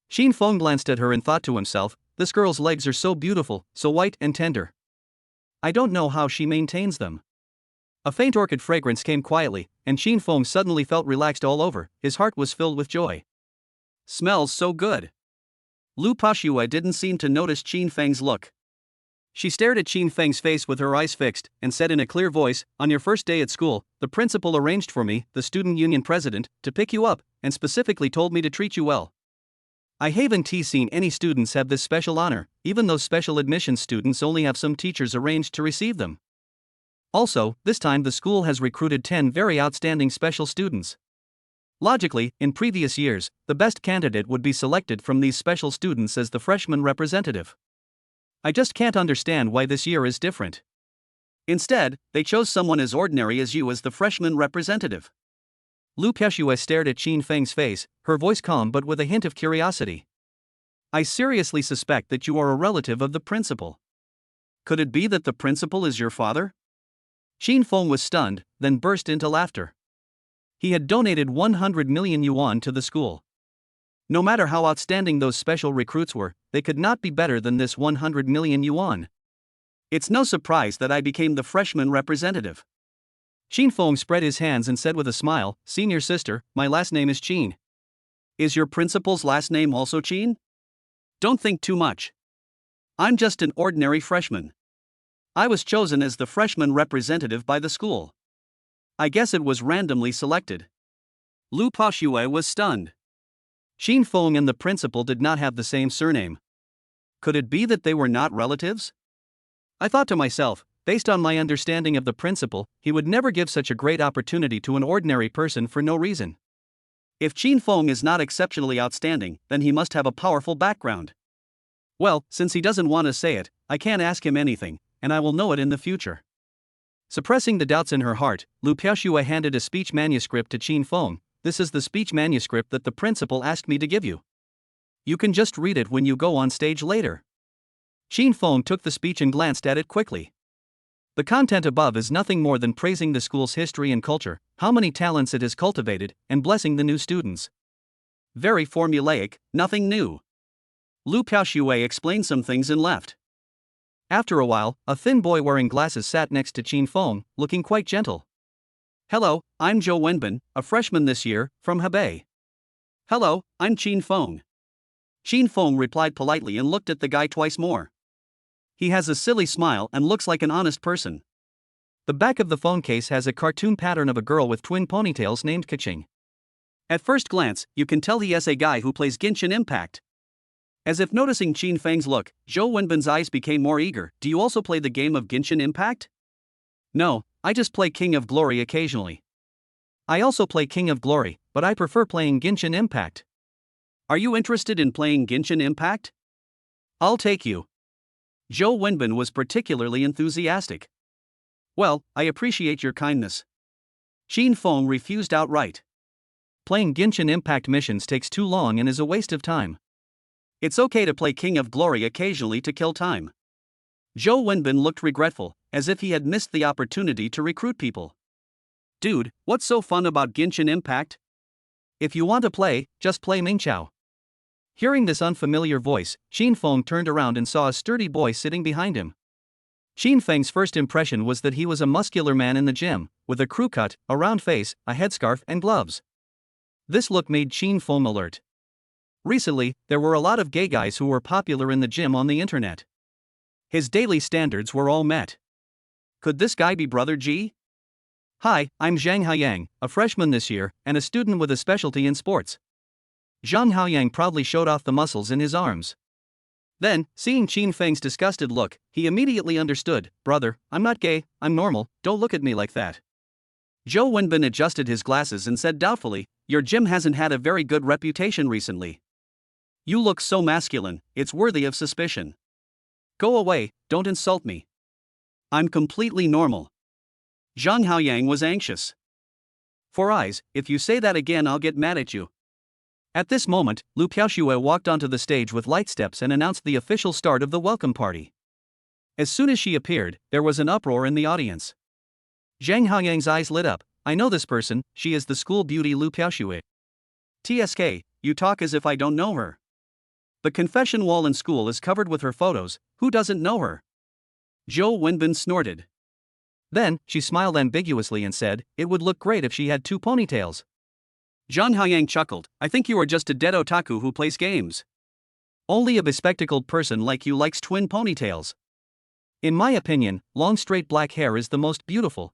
Shin Feng glanced at her and thought to himself, "This girl's legs are so beautiful, so white and tender. I don't know how she maintains them." A faint orchid fragrance came quietly, and Shin Feng suddenly felt relaxed all over. His heart was filled with joy. "Smells so good." Lu Piaoxue didn't seem to notice Shin Feng's look. She stared at Shin Feng's face with her eyes fixed, and said in a clear voice, "On your first day at school, the principal arranged for me, the student union president, to pick you up, and specifically told me to treat you well. I haven't seen any students have this special honor, even though special admissions students only have some teachers arranged to receive them. Also, this time the school has recruited 10 very outstanding special students. Logically, in previous years, the best candidate would be selected from these special students as the freshman representative. I just can't understand why this year is different. Instead, they chose someone as ordinary as you as the freshman representative." Lu Piaoxue stared at Shin Feng's face, her voice calm but with a hint of curiosity. "I seriously suspect that you are a relative of the principal. Could it be that the principal is your father?" Shin Feng was stunned, then burst into laughter. He had donated 100 million yuan to the school. No matter how outstanding those special recruits were, they could not be better than this 100 million yuan. "It's no surprise that I became the freshman representative." Shin Feng spread his hands and said with a smile, "Senior sister, my last name is Qin. Is your principal's last name also Qin? Don't think too much. I'm just an ordinary freshman. I was chosen as the freshman representative by the school. I guess it was randomly selected." Lu Piaoxue was stunned. Shin Feng and the principal did not have the same surname. Could it be that they were not relatives? I thought to myself, based on my understanding of the principal, he would never give such a great opportunity to an ordinary person for no reason. If Shin Feng is not exceptionally outstanding, then he must have a powerful background. Well, since he doesn't want to say it, I can't ask him anything, and I will know it in the future. Suppressing the doubts in her heart, Lu Piaoxue handed a speech manuscript to Shin Feng. "This is the speech manuscript that the principal asked me to give you. You can just read it when you go on stage later." Shin Feng took the speech and glanced at it quickly. The content above is nothing more than praising the school's history and culture, how many talents it has cultivated, and blessing the new students. Very formulaic, nothing new. Lu Piaoxue explained some things and left. After a while, a thin boy wearing glasses sat next to Qin Feng, looking quite gentle. Hello, I'm Zhou Wenbin, a freshman this year, from Hebei. Hello, I'm Qin Feng. Qin Feng replied politely and looked at the guy twice more. He has a silly smile and looks like an honest person. The back of the phone case has a cartoon pattern of a girl with twin ponytails named Kaching. At first glance, you can tell he is a guy who plays Genshin Impact. As if noticing Qin Feng's look, Zhou Wenbin's eyes became more eager. Do you also play the game of Genshin Impact? No, I just play King of Glory occasionally. I also play King of Glory, but I prefer playing Genshin Impact. Are you interested in playing Genshin Impact? I'll take you. Zhou Wenbin was particularly enthusiastic. Well, I appreciate your kindness. Qin Feng refused outright. Playing Genshin Impact missions takes too long and is a waste of time. It's okay to play King of Glory occasionally to kill time. Zhou Wenbin looked regretful, as if he had missed the opportunity to recruit people. Dude, what's so fun about Genshin Impact? If you want to play, just play Mingqiao. Hearing this unfamiliar voice, Qin Feng turned around and saw a sturdy boy sitting behind him. Qin Feng's first impression was that he was a muscular man in the gym, with a crew cut, a round face, a headscarf, and gloves. This look made Qin Feng alert. Recently, there were a lot of gay guys who were popular in the gym on the internet. His daily standards were all met. Could this guy be Brother G? Hi, I'm Zhang Haoyang, a freshman this year, and a student with a specialty in sports. Zhang Haoyang proudly showed off the muscles in his arms. Then, seeing Qin Feng's disgusted look, he immediately understood. Brother, I'm not gay, I'm normal, don't look at me like that. Zhou Wenbin adjusted his glasses and said doubtfully, your gym hasn't had a very good reputation recently. You look so masculine, it's worthy of suspicion. Go away, don't insult me. I'm completely normal. Zhang Haoyang was anxious. For eyes, if you say that again I'll get mad at you. At this moment, Lu Piaoxue walked onto the stage with light steps and announced the official start of the welcome party. As soon as she appeared, there was an uproar in the audience. Zhang Haoyang's eyes lit up. I know this person, she is the school beauty Lu Piaoxue. TSK, you talk as if I don't know her. The confession wall in school is covered with her photos, who doesn't know her? Zhou Wenbin snorted. Then, she smiled ambiguously and said, it would look great if she had two ponytails. Zhang Haoyang chuckled, I think you are just a dead otaku who plays games. Only a bespectacled person like you likes twin ponytails. In my opinion, long straight black hair is the most beautiful.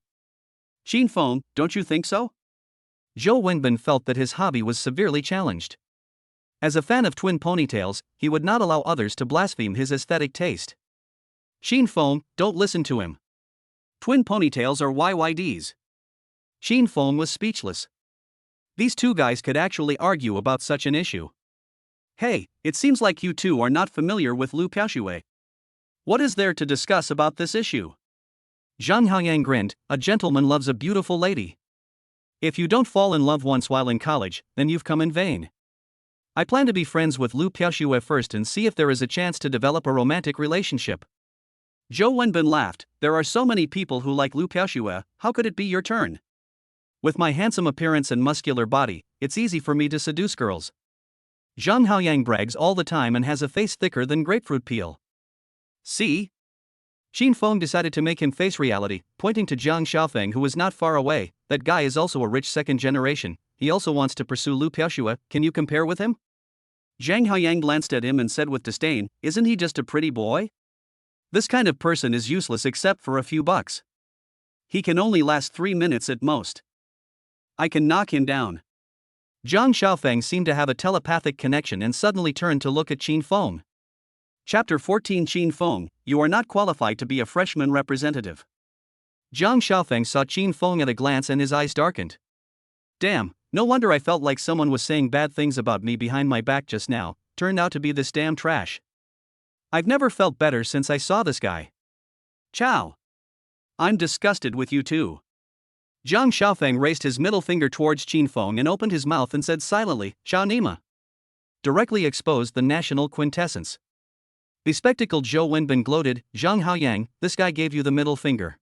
Qin Feng, don't you think so? Zhou Wenbin felt that his hobby was severely challenged. As a fan of twin ponytails, he would not allow others to blaspheme his aesthetic taste. Qin Feng, don't listen to him. Twin ponytails are YYDs. Qin Feng was speechless. These two guys could actually argue about such an issue. Hey, it seems like you two are not familiar with Lu Piaoxue. What is there to discuss about this issue? Zhang Haoyang grinned, a gentleman loves a beautiful lady. If you don't fall in love once while in college, then you've come in vain. I plan to be friends with Lu Piaoxue first and see if there is a chance to develop a romantic relationship. Zhou Wenbin laughed, there are so many people who like Lu Piaoxue, how could it be your turn? With my handsome appearance and muscular body, it's easy for me to seduce girls. Zhang Haoyang brags all the time and has a face thicker than grapefruit peel. See? Qin Feng decided to make him face reality, pointing to Jang Xiaopang who was not far away. That guy is also a rich second generation, he also wants to pursue Lu Piaoxue, can you compare with him? Zhang Haoyang glanced at him and said with disdain, isn't he just a pretty boy? This kind of person is useless except for a few bucks. He can only last 3 minutes at most. I can knock him down. Zhang Xiaopang seemed to have a telepathic connection and suddenly turned to look at Qin Feng. Chapter 14 Qin Feng, you are not qualified to be a freshman representative. Zhang Xiaopang saw Qin Feng at a glance and his eyes darkened. Damn, no wonder I felt like someone was saying bad things about me behind my back just now, turned out to be this damn trash. I've never felt better since I saw this guy. Ciao. I'm disgusted with you too. Zhang Xiaopang raised his middle finger towards Qin Feng and opened his mouth and said silently, Xiao Nima. Directly exposed the national quintessence. Bespectacled Zhou Wenbin gloated, Zhang Haoyang, this guy gave you the middle finger.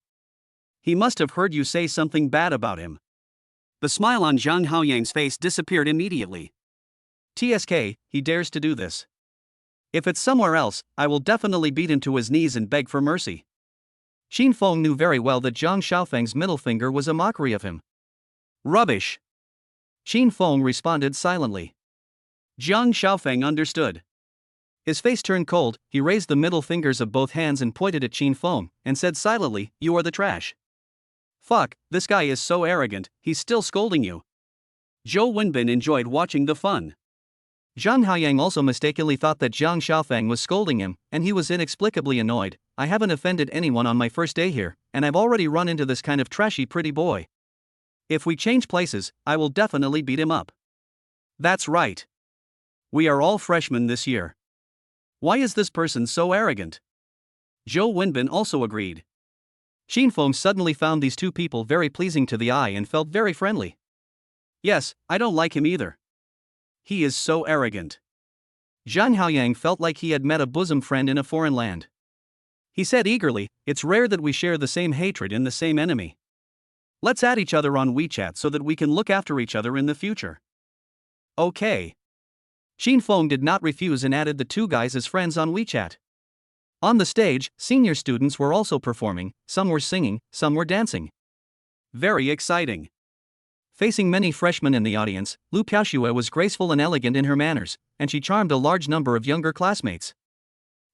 He must have heard you say something bad about him. The smile on Zhang Haoyang's face disappeared immediately. TSK, he dares to do this. If it's somewhere else, I will definitely beat him to his knees and beg for mercy. Shin Feng knew very well that Jang Xiaopang's middle finger was a mockery of him. Rubbish! Shin Feng responded silently. Jang Xiaopang understood. His face turned cold, he raised the middle fingers of both hands and pointed at Shin Feng, and said silently, "You are the trash." Fuck, this guy is so arrogant, he's still scolding you. Zhou Wenbin enjoyed watching the fun. Zhang Haoyang also mistakenly thought that Jang Xiaopang was scolding him, and he was inexplicably annoyed. I haven't offended anyone on my first day here, and I've already run into this kind of trashy pretty boy. If we change places, I will definitely beat him up. That's right. We are all freshmen this year. Why is this person so arrogant? Zhou Wenbin also agreed. Shin Feng suddenly found these two people very pleasing to the eye and felt very friendly. Yes, I don't like him either. He is so arrogant. Zhang Haoyang felt like he had met a bosom friend in a foreign land. He said eagerly, "It's rare that we share the same hatred and the same enemy. Let's add each other on WeChat so that we can look after each other in the future." Okay. Shin Feng did not refuse and added the two guys as friends on WeChat. On the stage, senior students were also performing, some were singing, some were dancing. Very exciting. Facing many freshmen in the audience, Lu Piaoxue was graceful and elegant in her manners, and she charmed a large number of younger classmates.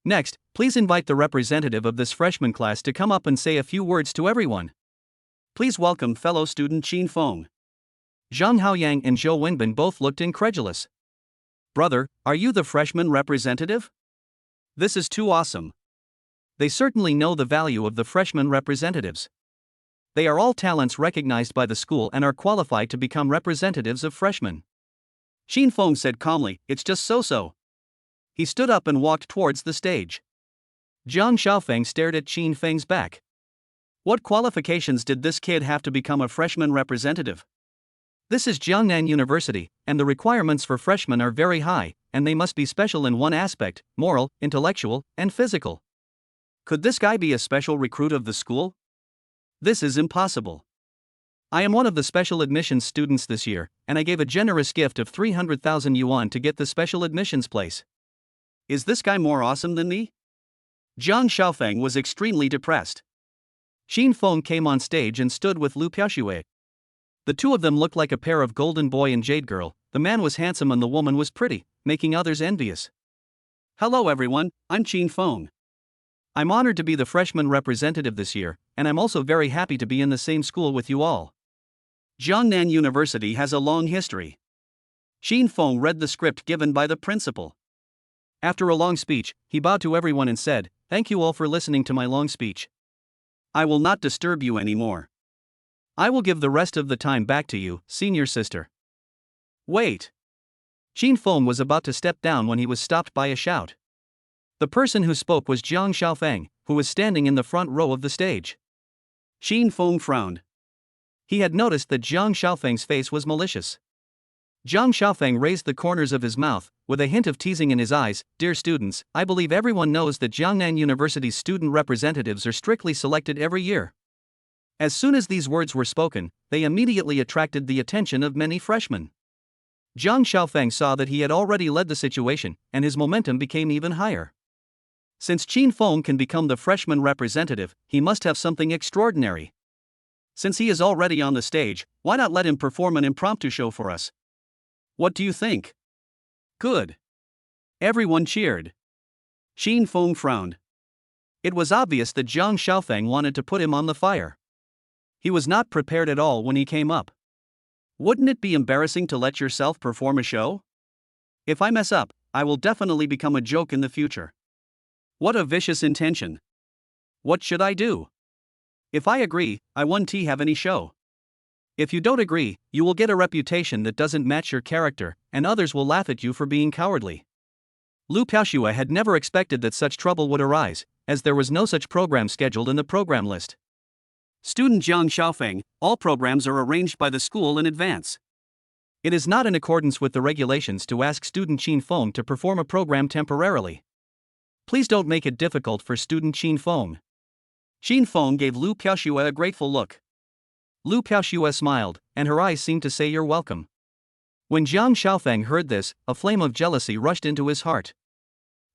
Next, please invite the representative of this freshman class to come up and say a few words to everyone. Please welcome fellow student Shin Feng. Zhang Haoyang and Zhou Wenbin both looked incredulous. Brother, are you the freshman representative? This is too awesome. They certainly know the value of the freshman representatives. They are all talents recognized by the school and are qualified to become representatives of freshmen. Shin Feng said calmly, "It's just so." He stood up and walked towards the stage. Jang Xiaopang stared at Shin Feng's back. What qualifications did this kid have to become a freshman representative? This is Jiangnan University, and the requirements for freshmen are very high, and they must be special in one aspect: moral, intellectual, and physical. Could this guy be a special recruit of the school? This is impossible. I am one of the special admissions students this year, and I gave a generous gift of 300,000 yuan to get the special admissions place. Is this guy more awesome than me? Jang Xiaopang was extremely depressed. Shin Feng came on stage and stood with Lu Piaoxue. The two of them looked like a pair of golden boy and jade girl. The man was handsome and the woman was pretty, making others envious. Hello everyone, I'm Shin Feng. I'm honored to be the freshman representative this year, and I'm also very happy to be in the same school with you all. Jiangnan University has a long history. Shin Feng read the script given by the principal. After a long speech, he bowed to everyone and said, "Thank you all for listening to my long speech. I will not disturb you anymore. I will give the rest of the time back to you, senior sister." Wait. Shin Feng was about to step down when he was stopped by a shout. The person who spoke was Jang Xiaopang, who was standing in the front row of the stage. Shin Feng frowned. He had noticed that Jang Xiaopang's face was malicious. Jang Xiaopang raised the corners of his mouth, with a hint of teasing in his eyes. "Dear students, I believe everyone knows that Jiangnan University's student representatives are strictly selected every year." As soon as these words were spoken, they immediately attracted the attention of many freshmen. Jang Xiaopang saw that he had already led the situation, and his momentum became even higher. Since Shin Feng can become the freshman representative, he must have something extraordinary. Since he is already on the stage, why not let him perform an impromptu show for us? What do you think? Good. Everyone cheered. Shin Feng frowned. It was obvious that Jang Xiaopang wanted to put him on the fire. He was not prepared at all when he came up. Wouldn't it be embarrassing to let yourself perform a show? If I mess up, I will definitely become a joke in the future. What a vicious intention. What should I do? If I agree, I won't have any show. If you don't agree, you will get a reputation that doesn't match your character, and others will laugh at you for being cowardly. Lu Piaoxue had never expected that such trouble would arise, as there was no such program scheduled in the program list. Student Jang Xiaopang, all programs are arranged by the school in advance. It is not in accordance with the regulations to ask student Shin Feng to perform a program temporarily. Please don't make it difficult for student Shin Feng. Shin Feng gave Lu Piaoxue a grateful look. Lu Piaoxue smiled, and her eyes seemed to say "You're welcome." When Jang Xiaopang heard this, a flame of jealousy rushed into his heart.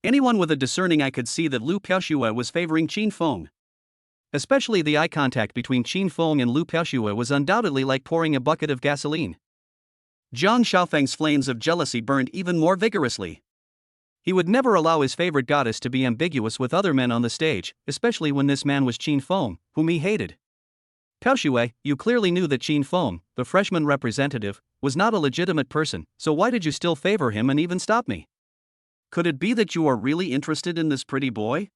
Anyone with a discerning eye could see that Lu Piaoxue was favoring Qin Feng. Especially the eye contact between Qin Feng and Lu Piaoxue was undoubtedly like pouring a bucket of gasoline. Jang Xiaopang's flames of jealousy burned even more vigorously. He would never allow his favorite goddess to be ambiguous with other men on the stage, especially when this man was Qin Feng, whom he hated. Piaoxue, you clearly knew that Qin Feng, the freshman representative, was not a legitimate person, so why did you still favor him and even stop me? Could it be that you are really interested in this pretty boy?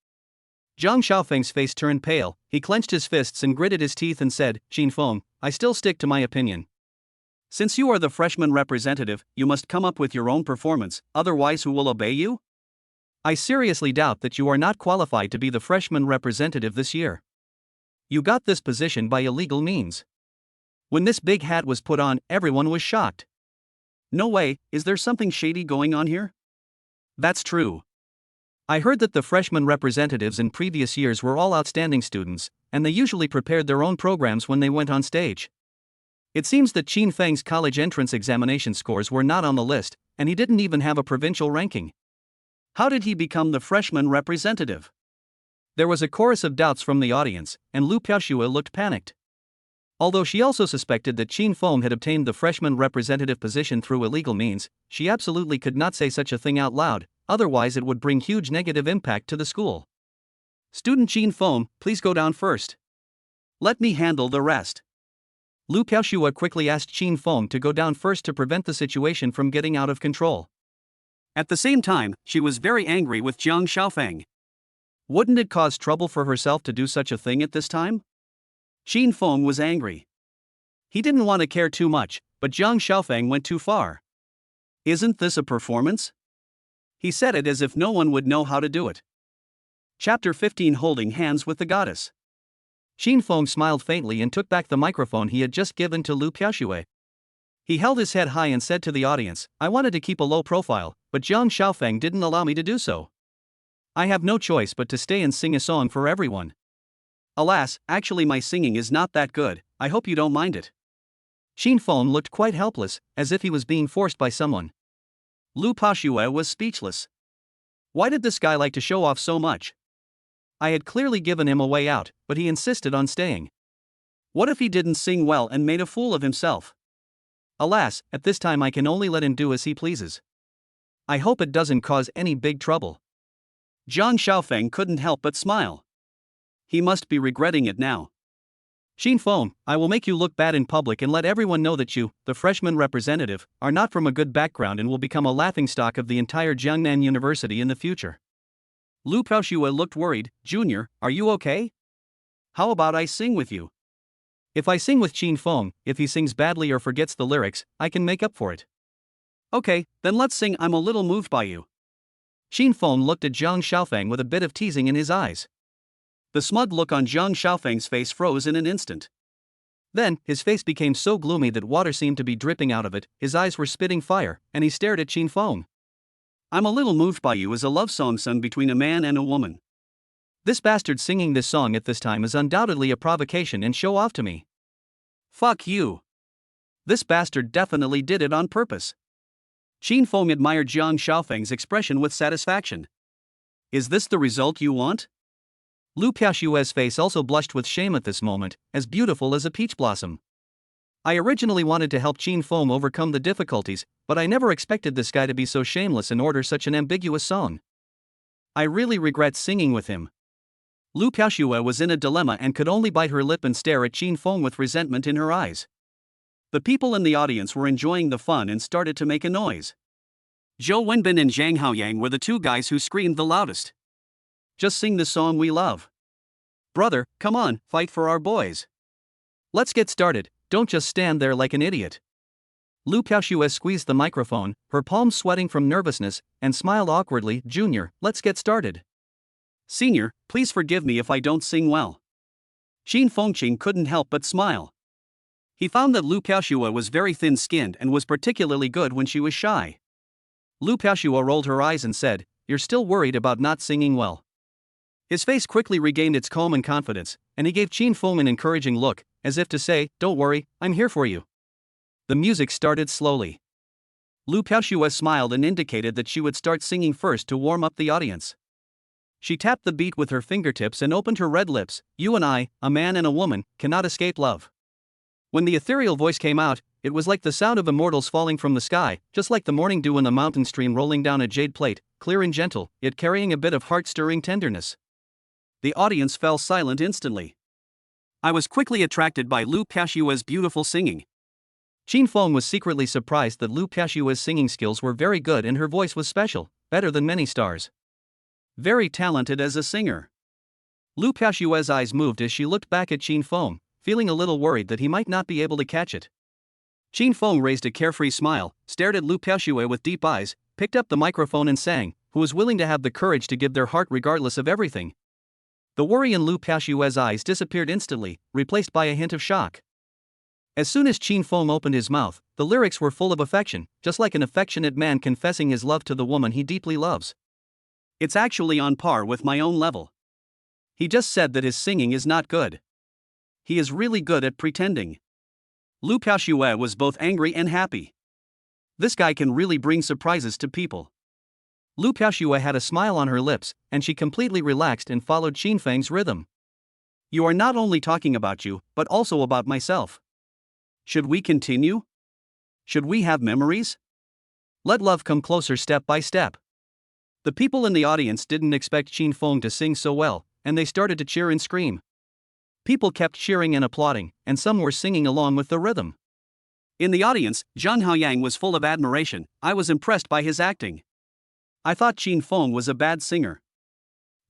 Jang Xiaopang's face turned pale, he clenched his fists and gritted his teeth and said, Qin Feng, I still stick to my opinion. Since you are the freshman representative, you must come up with your own performance, otherwise who will obey you? I seriously doubt that you are not qualified to be the freshman representative this year. You got this position by illegal means. When this big hat was put on, everyone was shocked. No way, is there something shady going on here? That's true. I heard that the freshman representatives in previous years were all outstanding students, and they usually prepared their own programs when they went on stage. It seems that Qin Feng's college entrance examination scores were not on the list, and he didn't even have a provincial ranking. How did he become the freshman representative? There was a chorus of doubts from the audience, and Lu Piaoxue looked panicked. Although she also suspected that Qin Feng had obtained the freshman representative position through illegal means, she absolutely could not say such a thing out loud, otherwise it would bring huge negative impact to the school. Student Qin Feng, please go down first. Let me handle the rest. Lu Piaoxue quickly asked Qin Feng to go down first to prevent the situation from getting out of control. At the same time, she was very angry with Jang Xiaopang. Wouldn't it cause trouble for herself to do such a thing at this time? Qin Feng was angry. He didn't want to care too much, but Jang Xiaopang went too far. Isn't this a performance? He said it as if no one would know how to do it. Chapter 15 Holding Hands with the Goddess. Qin Feng smiled faintly and took back the microphone he had just given to Lu Piaoxue. He held his head high and said to the audience, I wanted to keep a low profile, but Jang Xiaopang didn't allow me to do so. I have no choice but to stay and sing a song for everyone. Alas, actually my singing is not that good, I hope you don't mind it. Qin Feng looked quite helpless, as if he was being forced by someone. Lu Piaoxue was speechless. Why did this guy like to show off so much? I had clearly given him a way out, but he insisted on staying. What if he didn't sing well and made a fool of himself? Alas, at this time I can only let him do as he pleases. I hope it doesn't cause any big trouble. Jang Xiaopang couldn't help but smile. He must be regretting it now. Qin Feng, I will make you look bad in public and let everyone know that you, the freshman representative, are not from a good background and will become a laughingstock of the entire Jiangnan University in the future. Lu Piaoxue looked worried. Junior, are you okay? How about I sing with you? If I sing with Qin Feng, if he sings badly or forgets the lyrics, I can make up for it. Okay, then let's sing I'm a little moved by you. Qin Feng looked at Jang Xiaopang with a bit of teasing in his eyes. The smug look on Jang Xiaopang's face froze in an instant. Then, his face became so gloomy that water seemed to be dripping out of it, his eyes were spitting fire, and he stared at Qin Feng. I'm a little moved by you is a love song sung between a man and a woman. This bastard singing this song at this time is undoubtedly a provocation and show off to me. Fuck you. This bastard definitely did it on purpose. Qin Feng admired Jang Xiaopang's expression with satisfaction. Is this the result you want? Lu Piaoxue's face also blushed with shame at this moment, as beautiful as a peach blossom. I originally wanted to help Qin Feng overcome the difficulties, but I never expected this guy to be so shameless and order such an ambiguous song. I really regret singing with him. Lu Piaoxue was in a dilemma and could only bite her lip and stare at Qin Feng with resentment in her eyes. The people in the audience were enjoying the fun and started to make a noise. Zhou Wenbin and Zhang Haoyang were the two guys who screamed the loudest. Just sing the song we love. Brother, come on, fight for our boys. Let's get started, don't just stand there like an idiot. Lu Piaoxue squeezed the microphone, her palms sweating from nervousness, and smiled awkwardly. Junior, let's get started. Senior, please forgive me if I don't sing well. Qin Fengqing couldn't help but smile. He found that Lu Piaoxue was very thin-skinned and was particularly good when she was shy. Lu Piaoxue rolled her eyes and said, You're still worried about not singing well. His face quickly regained its calm and confidence, and he gave Qin Feng an encouraging look, as if to say, Don't worry, I'm here for you. The music started slowly. Lu Piaoxue smiled and indicated that she would start singing first to warm up the audience. She tapped the beat with her fingertips and opened her red lips. You and I, a man and a woman, cannot escape love. When the ethereal voice came out, it was like the sound of immortals falling from the sky, just like the morning dew in the mountain stream rolling down a jade plate, clear and gentle, yet carrying a bit of heart-stirring tenderness. The audience fell silent instantly. I was quickly attracted by Lu Piaoxue's beautiful singing. Qin Feng was secretly surprised that Lu Piaoxue's singing skills were very good and her voice was special, better than many stars. Very talented as a singer. Lu Piaoxue's eyes moved as she looked back at Qin Feng, feeling a little worried that he might not be able to catch it. Qin Feng raised a carefree smile, stared at Lu Piaoxue with deep eyes, picked up the microphone and sang, who was willing to have the courage to give their heart regardless of everything. The worry in Lu Piaoxue's eyes disappeared instantly, replaced by a hint of shock. As soon as Qin Feng opened his mouth, the lyrics were full of affection, just like an affectionate man confessing his love to the woman he deeply loves. It's actually on par with my own level. He just said that his singing is not good. He is really good at pretending. Lu Piaoxue was both angry and happy. This guy can really bring surprises to people. Lu Piaoxue had a smile on her lips, and she completely relaxed and followed Qin Feng's rhythm. You are not only talking about you, but also about myself. Should we continue? Should we have memories? Let love come closer step by step. The people in the audience didn't expect Qin Feng to sing so well, and they started to cheer and scream. People kept cheering and applauding, and some were singing along with the rhythm. In the audience, Jang Xiaopang was full of admiration. I was impressed by his acting. I thought Qin Feng was a bad singer.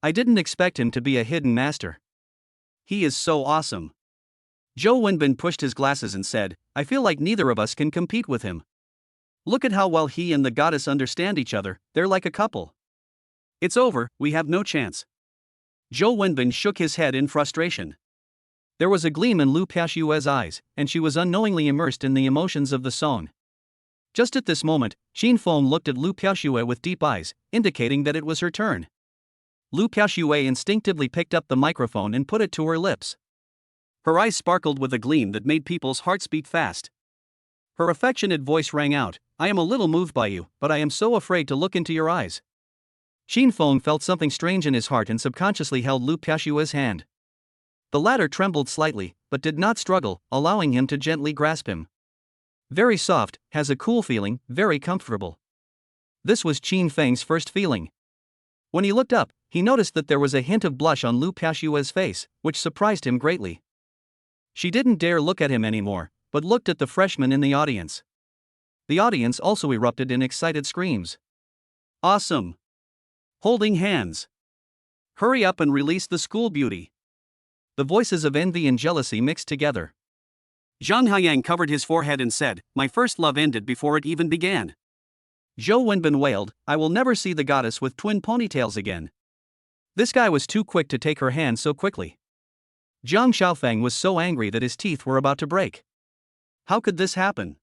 I didn't expect him to be a hidden master. He is so awesome. Zhou Wenbin pushed his glasses and said, I feel like neither of us can compete with him. Look at how well he and the goddess understand each other, they're like a couple. It's over, we have no chance. Zhou Wenbin shook his head in frustration. There was a gleam in Lu Piaoxue's eyes, and she was unknowingly immersed in the emotions of the song. Just at this moment, Qin Feng looked at Lu Piaoxue with deep eyes, indicating that it was her turn. Lu Piaoxue instinctively picked up the microphone and put it to her lips. Her eyes sparkled with a gleam that made people's hearts beat fast. Her affectionate voice rang out, I am a little moved by you, but I am so afraid to look into your eyes. Qin Feng felt something strange in his heart and subconsciously held Lu Piaoxue's hand. The latter trembled slightly, but did not struggle, allowing him to gently grasp him. Very soft, has a cool feeling, very comfortable. This was Qin Feng's first feeling. When he looked up, he noticed that there was a hint of blush on Lu Piaoxue's face, which surprised him greatly. She didn't dare look at him anymore, but looked at the freshman in the audience. The audience also erupted in excited screams. Awesome! Holding hands. Hurry up and release the school beauty. The voices of envy and jealousy mixed together. Zhang Haiyang covered his forehead and said, my first love ended before it even began. Zhou Wenbin wailed, I will never see the goddess with twin ponytails again. This guy was too quick to take her hand so quickly. Jang Xiaopang was so angry that his teeth were about to break. How could this happen?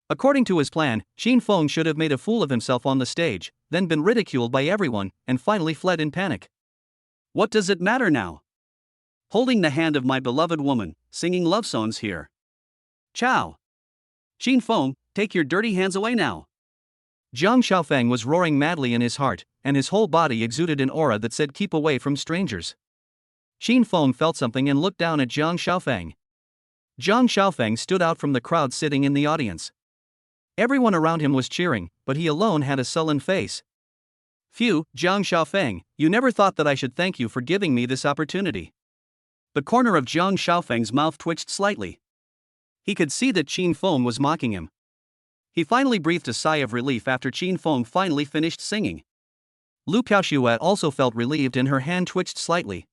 According to his plan, Qin Feng should have made a fool of himself on the stage, then been ridiculed by everyone, and finally fled in panic. What does it matter now? Holding the hand of my beloved woman, singing love songs here. Ciao. Qin Feng, take your dirty hands away now. Jang Xiaopang was roaring madly in his heart, and his whole body exuded an aura that said keep away from strangers. Qin Feng felt something and looked down at Jang Xiaopang. Jang Xiaopang stood out from the crowd sitting in the audience. Everyone around him was cheering, but he alone had a sullen face. Phew, Jang Xiaopang, you never thought that I should thank you for giving me this opportunity. The corner of Jang Xiaopang's mouth twitched slightly. He could see that Qin Feng was mocking him. He finally breathed a sigh of relief after Qin Feng finally finished singing. Lu Piaoxue also felt relieved and her hand twitched slightly.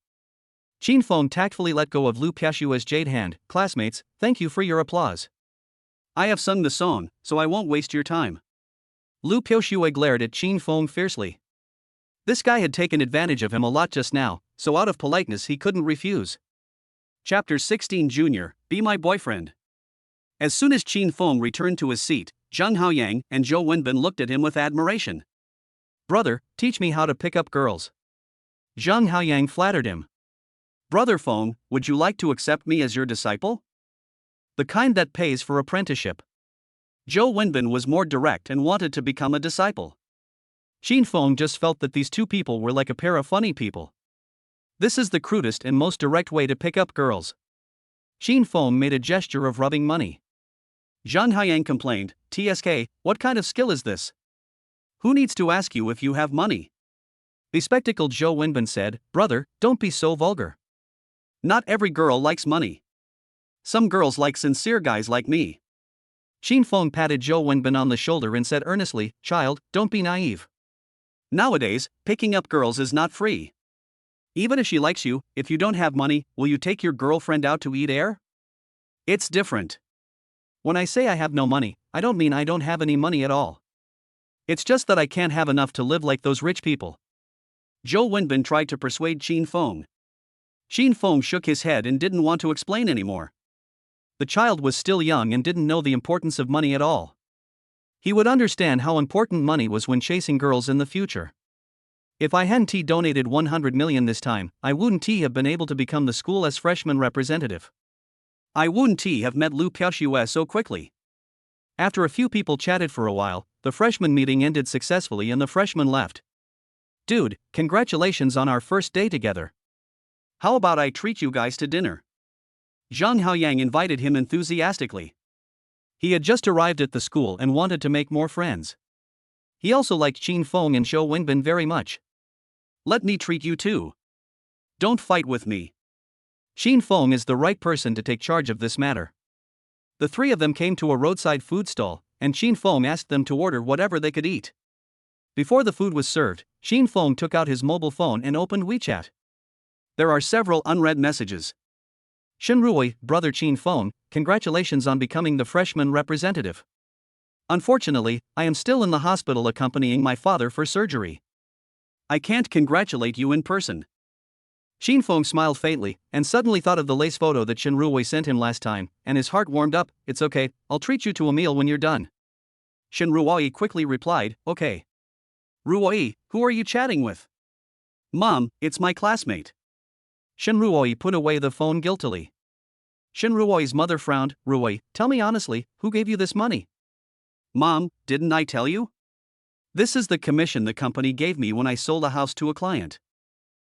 Qin Feng tactfully let go of Lu Piaoxue's jade hand. Classmates, thank you for your applause. I have sung the song, so I won't waste your time. Lu Piaoxue glared at Qin Feng fiercely. This guy had taken advantage of him a lot just now, so out of politeness he couldn't refuse. Chapter 16 Junior, Be My Boyfriend. As soon as Qin Feng returned to his seat, Zhang Haoyang and Zhou Wenbin looked at him with admiration. Brother, teach me how to pick up girls. Zhang Haoyang flattered him. Brother Feng, would you like to accept me as your disciple? The kind that pays for apprenticeship. Zhou Wenbin was more direct and wanted to become a disciple. Shin Feng just felt that these two people were like a pair of funny people. This is the crudest and most direct way to pick up girls. Shin Feng made a gesture of rubbing money. Zhang Haiyang complained, "TSK, what kind of skill is this? Who needs to ask you if you have money?" Bespectacled Zhou Wenbin said, "Brother, don't be so vulgar. Not every girl likes money. Some girls like sincere guys like me." Shin Feng patted Zhou Wenbin on the shoulder and said earnestly, "Child, don't be naive. Nowadays, picking up girls is not free. Even if she likes you, if you don't have money, will you take your girlfriend out to eat air? It's different. When I say I have no money, I don't mean I don't have any money at all. It's just that I can't have enough to live like those rich people." Zhou Wenbin tried to persuade Shin Feng. Shin Feng shook his head and didn't want to explain anymore. The child was still young and didn't know the importance of money at all. He would understand how important money was when chasing girls in the future. If I hadn't donated 100 million this time, I wouldn't have been able to become the school's freshman representative. I wouldn't have met Lu Piaoxue so quickly. After a few people chatted for a while, the freshman meeting ended successfully and the freshmen left. "Dude, congratulations on our first day together. How about I treat you guys to dinner?" Zhang Haoyang invited him enthusiastically. He had just arrived at the school and wanted to make more friends. He also liked Shin Feng and Zhou Wenbin very much. "Let me treat you too. Don't fight with me." Shin Feng is the right person to take charge of this matter. The three of them came to a roadside food stall, and Shin Feng asked them to order whatever they could eat. Before the food was served, Shin Feng took out his mobile phone and opened WeChat. There are several unread messages. "Shin Ruoi, brother Shin Feng, congratulations on becoming the freshman representative. Unfortunately, I am still in the hospital accompanying my father for surgery. I can't congratulate you in person." Shin Feng smiled faintly, and suddenly thought of the lace photo that Shin Ruoi sent him last time, and his heart warmed up. "It's okay, I'll treat you to a meal when you're done." Shin Ruoi quickly replied, "Okay." "Ruoi, who are you chatting with?" "Mom, it's my classmate." Shin Ruoi put away the phone guiltily. Shin Ruoi's mother frowned. "Ruoi, tell me honestly, who gave you this money?" "Mom, didn't I tell you? This is the commission the company gave me when I sold a house to a client."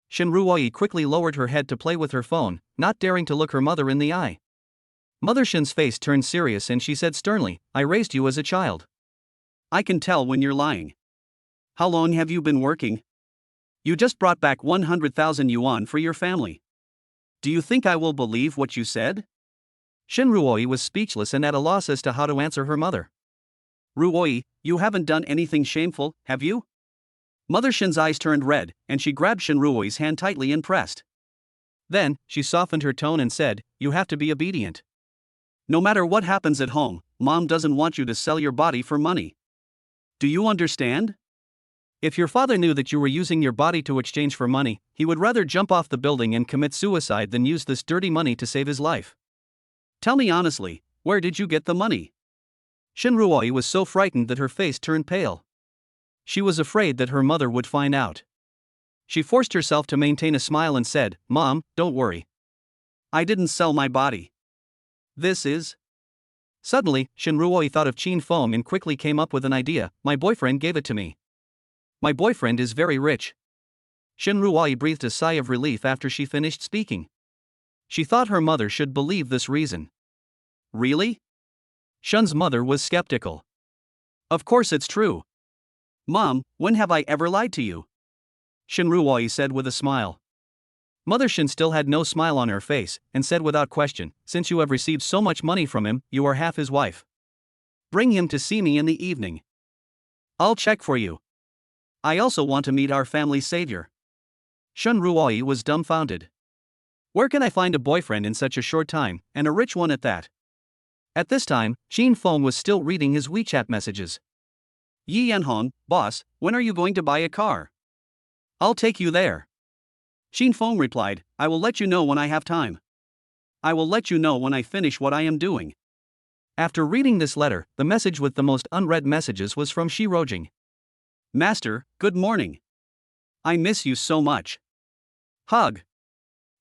Shin Ruoi quickly lowered her head to play with her phone, not daring to look her mother in the eye. Mother Shin's face turned serious and she said sternly, "I raised you as a child. I can tell when you're lying. How long have you been working? You just brought back 100,000 yuan for your family. Do you think I will believe what you said?" Shin Ruoi was speechless and at a loss as to how to answer her mother. "Ruoi, you haven't done anything shameful, have you?" Mother Shin's eyes turned red, and she grabbed Shin Ruoi's hand tightly and pressed. Then, she softened her tone and said, "You have to be obedient. No matter what happens at home, Mom doesn't want you to sell your body for money. Do you understand? If your father knew that you were using your body to exchange for money, he would rather jump off the building and commit suicide than use this dirty money to save his life. Tell me honestly, where did you get the money?" Shin Ruoi was so frightened that her face turned pale. She was afraid that her mother would find out. She forced herself to maintain a smile and said, "Mom, don't worry. I didn't sell my body. This is..." Suddenly, Shin Ruoi thought of Shin Feng and quickly came up with an idea. "My boyfriend gave it to me. My boyfriend is very rich." Shin Ruoi breathed a sigh of relief after she finished speaking. She thought her mother should believe this reason. "Really?" Shin's mother was skeptical. "Of course it's true. Mom, when have I ever lied to you?" Shin Ruoi said with a smile. Mother Shin still had no smile on her face, and said without question, "Since you have received so much money from him, you are half his wife. Bring him to see me in the evening. I'll check for you. I also want to meet our family's savior." Shin Ruoi was dumbfounded. Where can I find a boyfriend in such a short time, and a rich one at that? At this time, Shin Feng was still reading his WeChat messages. "Yi Yanhong, boss, when are you going to buy a car? I'll take you there." Shin Feng replied, "I will let you know when I have time. I will let you know when I finish what I am doing." After reading this letter, the message with the most unread messages was from Shi Rojing. "Master, good morning. I miss you so much. Hug."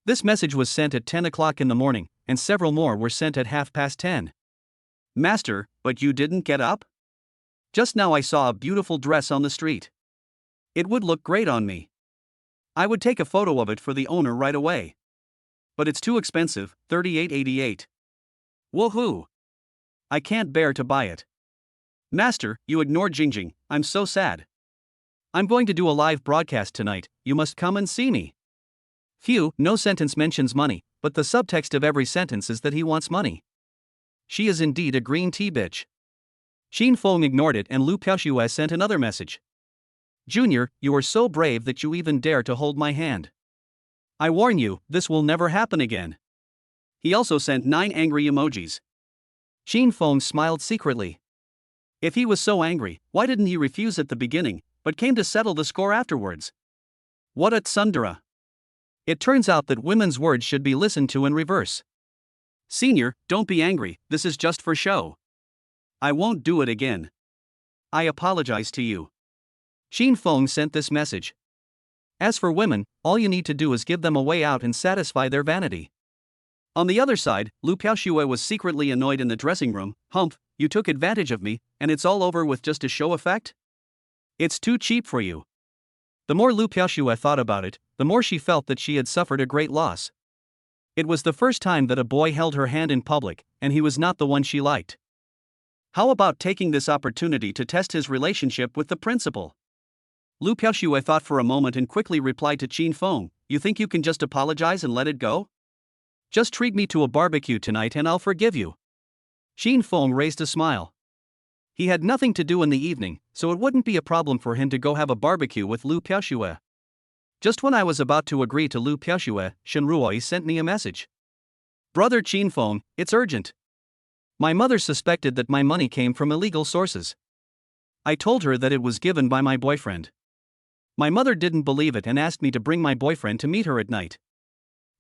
This message was sent at 10 o'clock in the morning, and several more were sent at 10:30. Master, but you didn't get up? Just now I saw a beautiful dress on the street. It would look great on me. I would take a photo of it for the owner right away. But it's too expensive, $38.88. Woohoo! I can't bear to buy it. Master, you ignored Jingjing, I'm so sad. I'm going to do a live broadcast tonight, you must come and see me. Phew, no sentence mentions money, but the subtext of every sentence is that he wants money. She is indeed a green tea bitch. Shin Feng ignored it and Lu Piaoxue sent another message. Junior, you are so brave that you even dare to hold my hand. I warn you, this will never happen again. He also sent 9 angry emojis. Shin Feng smiled secretly. If he was so angry, why didn't he refuse at the beginning, but came to settle the score afterwards? What a tsundere. It turns out that women's words should be listened to in reverse. Senior, don't be angry, this is just for show. I won't do it again. I apologize to you. Shin Feng sent this message. As for women, all you need to do is give them a way out and satisfy their vanity. On the other side, Lu Piaoxue was secretly annoyed in the dressing room. Humph, you took advantage of me, and it's all over with just a show effect? It's too cheap for you. The more Lu Piaoxue thought about it, the more she felt that she had suffered a great loss. It was the first time that a boy held her hand in public, and he was not the one she liked. How about taking this opportunity to test his relationship with the principal? Lu Piaoxue thought for a moment and quickly replied to Shin Feng, you think you can just apologize and let it go? Just treat me to a barbecue tonight and I'll forgive you. Shin Feng raised a smile. He had nothing to do in the evening, so it wouldn't be a problem for him to go have a barbecue with Lu Piaoxue. Just when I was about to agree to Lu Piaoxue, Shen Ruoi sent me a message. Brother Shin Feng, it's urgent. My mother suspected that my money came from illegal sources. I told her that it was given by my boyfriend. My mother didn't believe it and asked me to bring my boyfriend to meet her at night.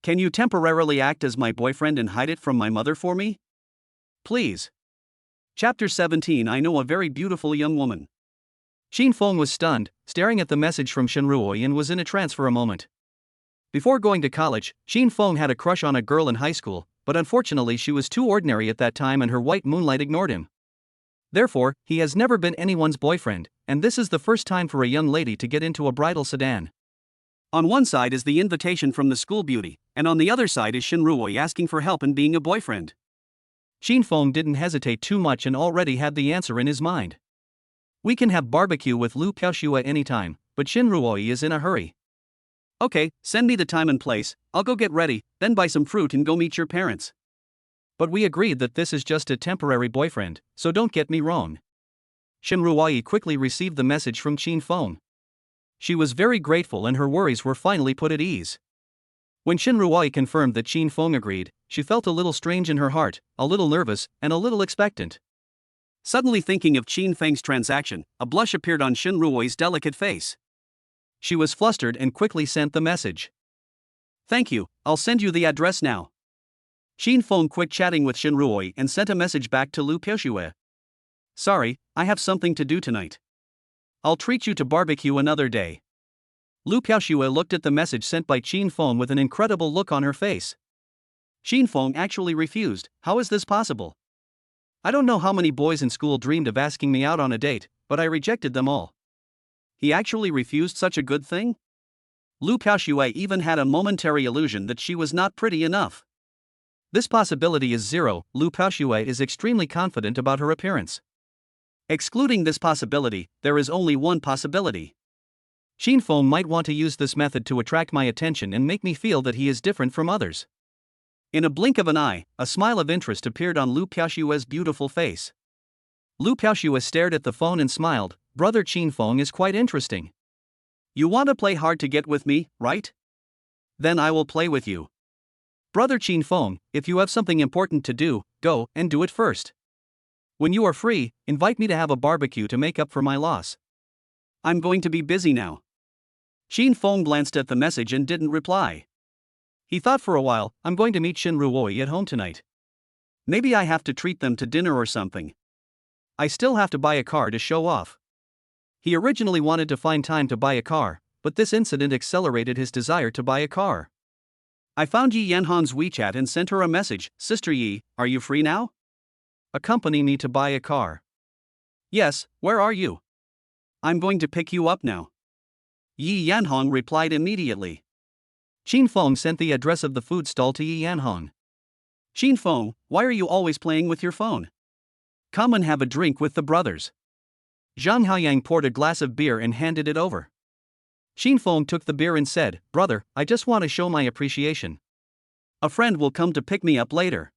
Can you temporarily act as my boyfriend and hide it from my mother for me? Please. Chapter 17 I know a very beautiful young woman. Shin Feng was stunned, staring at the message from Shen Ruoi and was in a trance for a moment. Before going to college, Shin Feng had a crush on a girl in high school, but unfortunately she was too ordinary at that time and her white moonlight ignored him. Therefore, he has never been anyone's boyfriend, and this is the first time for a young lady to get into a bridal sedan. On one side is the invitation from the school beauty, and on the other side is Shen Ruoi asking for help in being a boyfriend. Shin Feng didn't hesitate too much and already had the answer in his mind. We can have barbecue with Lu Piaoxue anytime, but Shen Ruoi is in a hurry. Okay, send me the time and place, I'll go get ready, then buy some fruit and go meet your parents. But we agreed that this is just a temporary boyfriend, so don't get me wrong. Shen Ruoi quickly received the message from Shin Feng. She was very grateful and her worries were finally put at ease. When Shen Ruoi confirmed that Shin Feng agreed, she felt a little strange in her heart, a little nervous, and a little expectant. Suddenly thinking of Shin Feng's transaction, a blush appeared on Shen Ruoi's delicate face. She was flustered and quickly sent the message. Thank you, I'll send you the address now. Shin Feng quit chatting with Shen Ruoi and sent a message back to Lu Piaoxue. Sorry, I have something to do tonight. I'll treat you to barbecue another day. Lu Piaoxue looked at the message sent by Shin Feng with an incredible look on her face. Shin Feng actually refused, how is this possible? I don't know how many boys in school dreamed of asking me out on a date, but I rejected them all. He actually refused such a good thing? Lu Piaoxue even had a momentary illusion that she was not pretty enough. This possibility is zero. Lu Piaoxue is extremely confident about her appearance. Excluding this possibility, there is only one possibility. Shin Feng might want to use this method to attract my attention and make me feel that he is different from others. In a blink of an eye, a smile of interest appeared on Lu Piaoxue's beautiful face. Lu Piaoxue stared at the phone and smiled. Brother Shin Feng is quite interesting. You want to play hard to get with me, right? Then I will play with you. Brother Shin Feng, if you have something important to do, go and do it first. When you are free, invite me to have a barbecue to make up for my loss. I'm going to be busy now. Shin Feng glanced at the message and didn't reply. He thought for a while, I'm going to meet Shen Ruoi at home tonight. Maybe I have to treat them to dinner or something. I still have to buy a car to show off. He originally wanted to find time to buy a car, but this incident accelerated his desire to buy a car. I found Yi Yanhan's WeChat and sent her a message. Sister Yi, are you free now? accompany me to buy a car. Yes, where are you? I'm going to pick you up now. Yi Yanhong replied immediately. Qin Feng sent the address of the food stall to Yi Yanhong. Qin Feng, why are you always playing with your phone? Come and have a drink with the brothers. Zhang Haoyang poured a glass of beer and handed it over. Qin Feng took the beer and said, Brother, I just want to show my appreciation. A friend will come to pick me up later.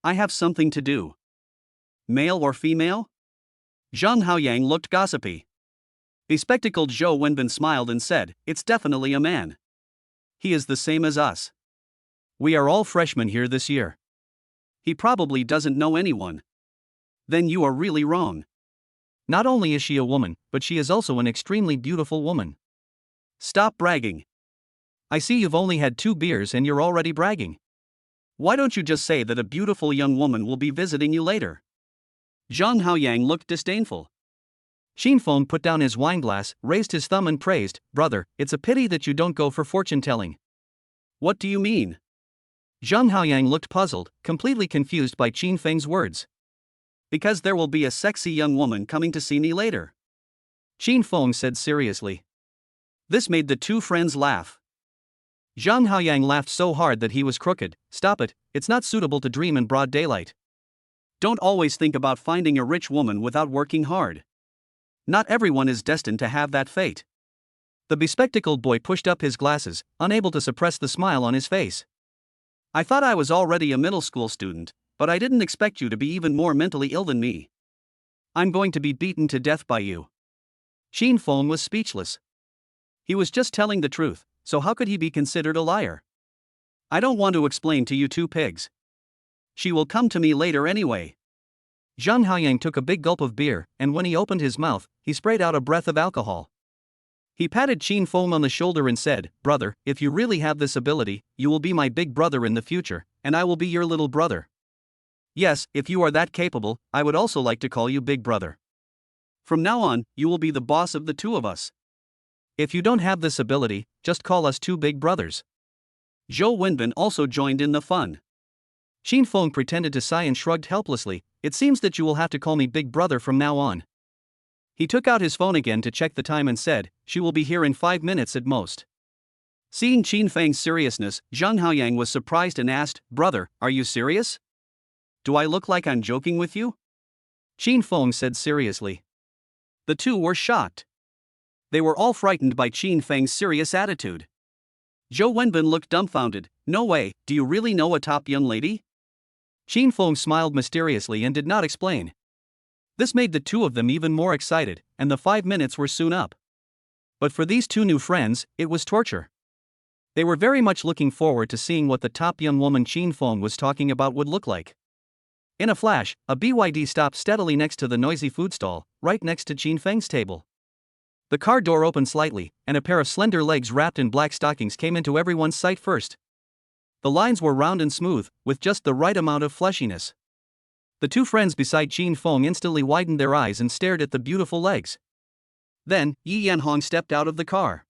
I have something to do. Male or female? Zhang Haoyang looked gossipy. Bespectacled Zhou Wenbin smiled and said, It's definitely a man. He is the same as us. We are all freshmen here this year. He probably doesn't know anyone. Then you are really wrong. Not only is she a woman, but she is also an extremely beautiful woman. Stop bragging. I see you've only had 2 beers and you're already bragging. Why don't you just say that a beautiful young woman will be visiting you later? Zhang Haoyang looked disdainful. Qin Feng put down his wineglass, raised his thumb and praised, Brother, it's a pity that you don't go for fortune-telling. What do you mean? Zhang Haoyang looked puzzled, completely confused by Qin Feng's words. Because there will be a sexy young woman coming to see me later. Qin Feng said seriously. This made the 2 friends laugh. Zhang Haoyang laughed so hard that he was crooked. Stop it, it's not suitable to dream in broad daylight. Don't always think about finding a rich woman without working hard. Not everyone is destined to have that fate. The bespectacled boy pushed up his glasses, unable to suppress the smile on his face. I thought I was already a middle school student, but I didn't expect you to be even more mentally ill than me. I'm going to be beaten to death by you. Qin Feng was speechless. He was just telling the truth, so how could he be considered a liar? I don't want to explain to you 2 pigs. She will come to me later anyway. Zhang Haoyang took a big gulp of beer, and when he opened his mouth, he sprayed out a breath of alcohol. He patted Qin Feng on the shoulder and said, Brother, if you really have this ability, you will be my big brother in the future, and I will be your little brother. Yes, if you are that capable, I would also like to call you Big Brother. From now on, you will be the boss of the 2 of us. If you don't have this ability, just call us 2 big brothers. Zhou Wenbin also joined in the fun. Qin Feng pretended to sigh and shrugged helplessly. It seems that you will have to call me Big Brother from now on. He took out his phone again to check the time and said, She will be here in 5 minutes at most. Seeing Qin Feng's seriousness, Zhang Haoyang was surprised and asked, Brother, are you serious? Do I look like I'm joking with you? Qin Feng said seriously. The 2 were shocked. They were all frightened by Qin Feng's serious attitude. Zhou Wenbin looked dumbfounded. No way, do you really know a top young lady? Qin Feng smiled mysteriously and did not explain. This made the 2 of them even more excited, and the 5 minutes were soon up. But for these 2 new friends, it was torture. They were very much looking forward to seeing what the top young woman Qin Feng was talking about would look like. In a flash, a BYD stopped steadily next to the noisy food stall, right next to Qin Feng's table. The car door opened slightly, and a pair of slender legs wrapped in black stockings came into everyone's sight first. The lines were round and smooth, with just the right amount of fleshiness. The 2 friends beside Qin Feng instantly widened their eyes and stared at the beautiful legs. Then, Yi Yanhong stepped out of the car.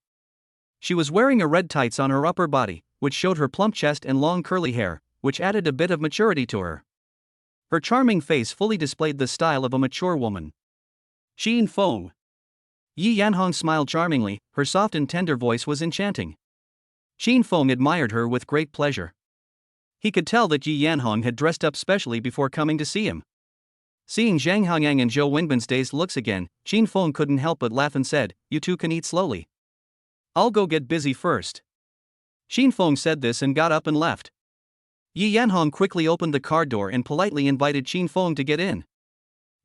She was wearing a red tights on her upper body, which showed her plump chest and long curly hair, which added a bit of maturity to her. Her charming face fully displayed the style of a mature woman. Qin Feng. Yi Yanhong smiled charmingly, her soft and tender voice was enchanting. Qin Feng admired her with great pleasure. He could tell that Yi Yanhong had dressed up specially before coming to see him. Seeing Zhang Haoyang and Zhou Wenbin's dazed looks again, Qin Feng couldn't help but laugh and said, You 2 can eat slowly. I'll go get busy first. Qin Feng said this and got up and left. Yi Yanhong quickly opened the car door and politely invited Qin Feng to get in.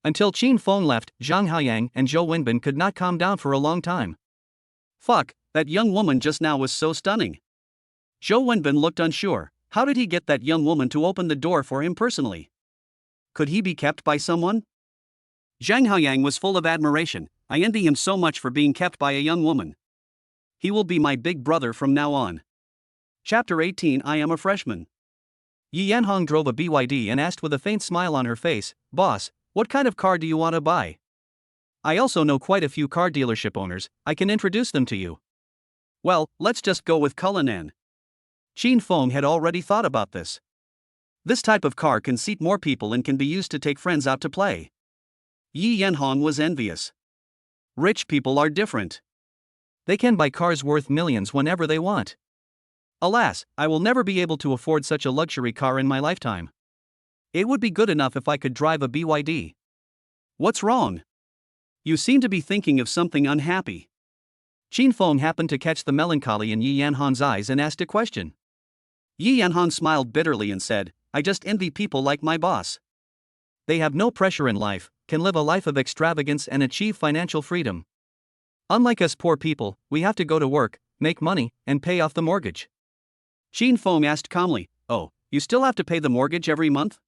Until Qin Feng left, Zhang Haoyang and Zhou Wenbin could not calm down for a long time. Fuck, that young woman just now was so stunning. Zhou Wenbin looked unsure. How did he get that young woman to open the door for him personally? Could he be kept by someone? Zhang Haoyang was full of admiration. I envy him so much for being kept by a young woman. He will be my big brother from now on. Chapter 18 I am a freshman. Yi Yanhong drove a BYD and asked with a faint smile on her face, Boss, what kind of car do you want to buy? I also know quite a few car dealership owners, I can introduce them to you. Well, let's just go with Cullinan. Qin Feng had already thought about this. This type of car can seat more people and can be used to take friends out to play. Yi Yanhong was envious. Rich people are different. They can buy cars worth millions whenever they want. Alas, I will never be able to afford such a luxury car in my lifetime. It would be good enough if I could drive a BYD. What's wrong? You seem to be thinking of something unhappy. Shin Feng happened to catch the melancholy in Yi Yanhong's eyes and asked a question. Yi Yanhong smiled bitterly and said, I just envy people like my boss. They have no pressure in life, can live a life of extravagance and achieve financial freedom. Unlike us poor people, we have to go to work, make money, and pay off the mortgage. Shin Feng asked calmly, Oh, you still have to pay the mortgage every month?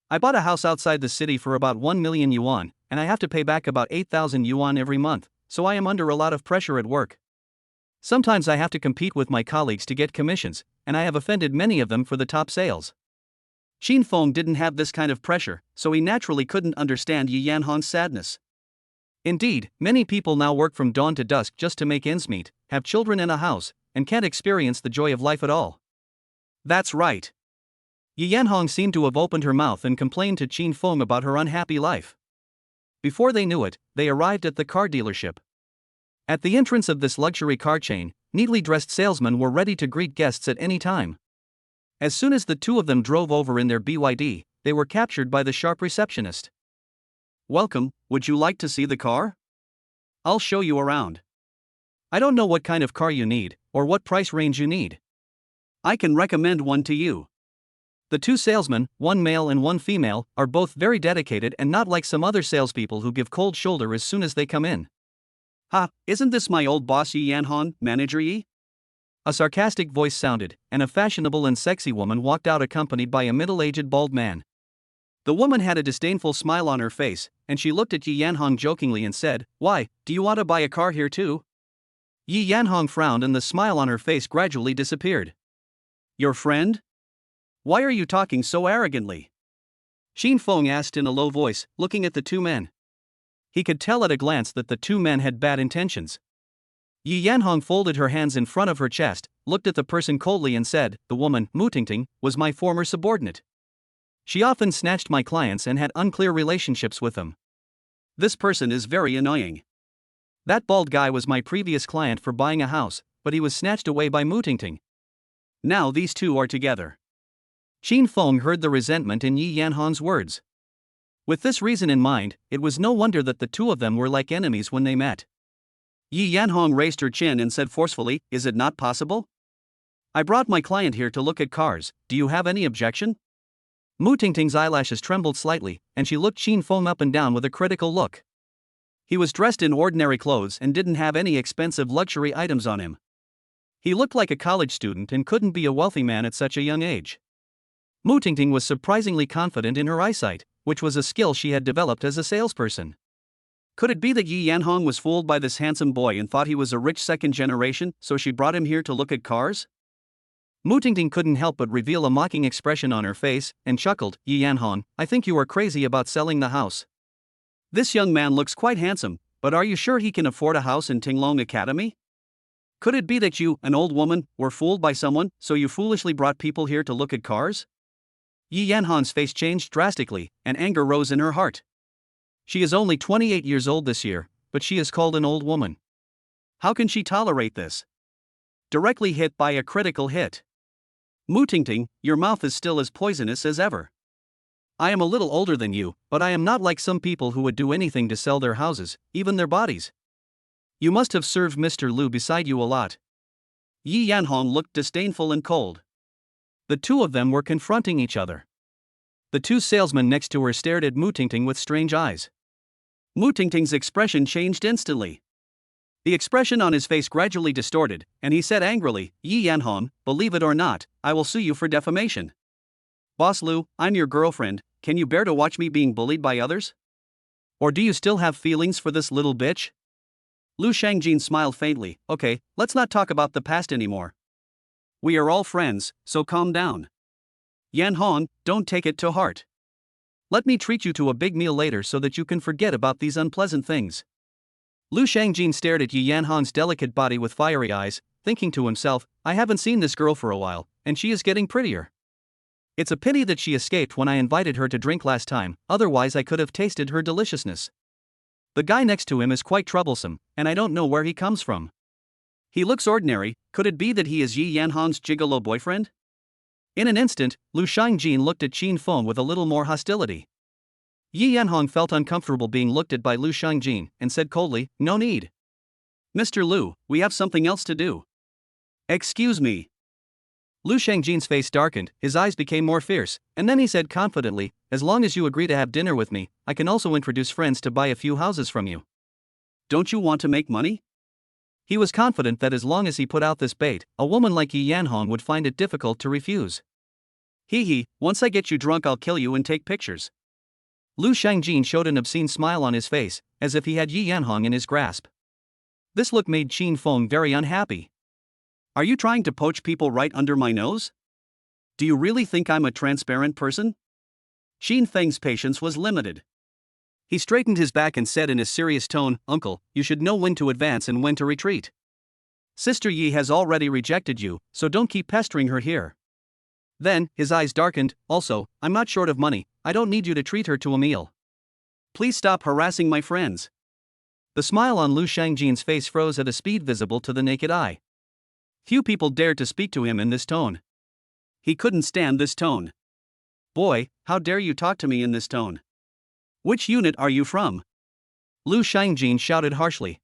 I bought a house outside the city for about 1 million yuan, and I have to pay back about 8,000 yuan every month, so I am under a lot of pressure at work. Sometimes I have to compete with my colleagues to get commissions, and I have offended many of them for the top sales. Shin Feng didn't have this kind of pressure, so he naturally couldn't understand Yi Yanhong's sadness. Indeed, many people now work from dawn to dusk just to make ends meet, have children and a house, and can't experience the joy of life at all. That's right. Yi Yanhong seemed to have opened her mouth and complained to Shin Feng about her unhappy life. Before they knew it, they arrived at the car dealership. At the entrance of this luxury car chain, neatly dressed salesmen were ready to greet guests at any time. As soon as the two of them drove over in their BYD, they were captured by the sharp receptionist. Welcome, would you like to see the car? I'll show you around. I don't know what kind of car you need, or what price range you need. I can recommend one to you. The two salesmen, one male and one female, are both very dedicated and not like some other salespeople who give cold shoulder as soon as they come in. Ha, isn't this my old boss Yi Yanhong, Manager Yi? A sarcastic voice sounded, and a fashionable and sexy woman walked out accompanied by a middle-aged bald man. The woman had a disdainful smile on her face, and she looked at Yi Yanhong jokingly and said, Why, do you want to buy a car here too? Yi Yanhong frowned and the smile on her face gradually disappeared. Your friend? Why are you talking so arrogantly? Shin Feng asked in a low voice, looking at the two men. He could tell at a glance that the two men had bad intentions. Yi Yanhong folded her hands in front of her chest, looked at the person coldly and said, The woman, Mutingting, was my former subordinate. She often snatched my clients and had unclear relationships with them. This person is very annoying. That bald guy was my previous client for buying a house, but he was snatched away by Mutingting. Now these two are together. Shin Feng heard the resentment in Yi Yanhong's words. With this reason in mind, it was no wonder that the two of them were like enemies when they met. Yi Yanhong raised her chin and said forcefully, Is it not possible? I brought my client here to look at cars, do you have any objection? Mutingting's eyelashes trembled slightly, and she looked Shin Feng up and down with a critical look. He was dressed in ordinary clothes and didn't have any expensive luxury items on him. He looked like a college student and couldn't be a wealthy man at such a young age. Mutingting was surprisingly confident in her eyesight, which was a skill she had developed as a salesperson. Could it be that Yi Yanhong was fooled by this handsome boy and thought he was a rich second generation, so she brought him here to look at cars? Mutingting couldn't help but reveal a mocking expression on her face, and chuckled, Yi Yanhong, I think you are crazy about selling the house. This young man looks quite handsome, but are you sure he can afford a house in Tinglong Academy? Could it be that you, an old woman, were fooled by someone, so you foolishly brought people here to look at cars? Yi Yanhong's face changed drastically, and anger rose in her heart. She is only 28 years old this year, but she is called an old woman. How can she tolerate this? Directly hit by a critical hit. Mutingting, your mouth is still as poisonous as ever. I am a little older than you, but I am not like some people who would do anything to sell their houses, even their bodies. You must have served Mr. Liu beside you a lot. Yi Yanhong looked disdainful and cold. The two of them were confronting each other. The two salesmen next to her stared at Mutingting with strange eyes. Mutingting's expression changed instantly. The expression on his face gradually distorted, and he said angrily, Yi Yanhong, believe it or not, I will sue you for defamation. Boss Liu, I'm your girlfriend, can you bear to watch me being bullied by others? Or do you still have feelings for this little bitch? Lu Shangjin smiled faintly, Okay, let's not talk about the past anymore. We are all friends, so calm down. Yanhong, don't take it to heart. Let me treat you to a big meal later so that you can forget about these unpleasant things. Lu Shangjin stared at Yi Yanhong's delicate body with fiery eyes, thinking to himself, I haven't seen this girl for a while, and she is getting prettier. It's a pity that she escaped when I invited her to drink last time, otherwise I could have tasted her deliciousness. The guy next to him is quite troublesome, and I don't know where he comes from. He looks ordinary. Could it be that he is Yi Yanhong's gigolo boyfriend? In an instant, Lu Shangjin looked at Qin Feng with a little more hostility. Yi Yanhong felt uncomfortable being looked at by Lu Shangjin and said coldly, "No need. Mr. Lu, we have something else to do." "Excuse me." Lu Shangjin's face darkened, his eyes became more fierce, and then he said confidently, "As long as you agree to have dinner with me, I can also introduce friends to buy a few houses from you." "Don't you want to make money?" He was confident that as long as he put out this bait, a woman like Yi Yanhong would find it difficult to refuse. "Hee, once I get you drunk I'll kill you and take pictures." Lu Shangjin showed an obscene smile on his face, as if he had Yi Yanhong in his grasp. This look made Qin Feng very unhappy. "Are you trying to poach people right under my nose? Do you really think I'm a transparent person?" Qin Feng's patience was limited. He straightened his back and said in a serious tone, "Uncle, you should know when to advance and when to retreat. Sister Yi has already rejected you, so don't keep pestering her here." Then, his eyes darkened, "Also, I'm not short of money, I don't need you to treat her to a meal. Please stop harassing my friends." The smile on Lu Shangjin's face froze at a speed visible to the naked eye. Few people dared to speak to him in this tone. He couldn't stand this tone. "Boy, how dare you talk to me in this tone? Which unit are you from?" Lu Shangjin shouted harshly.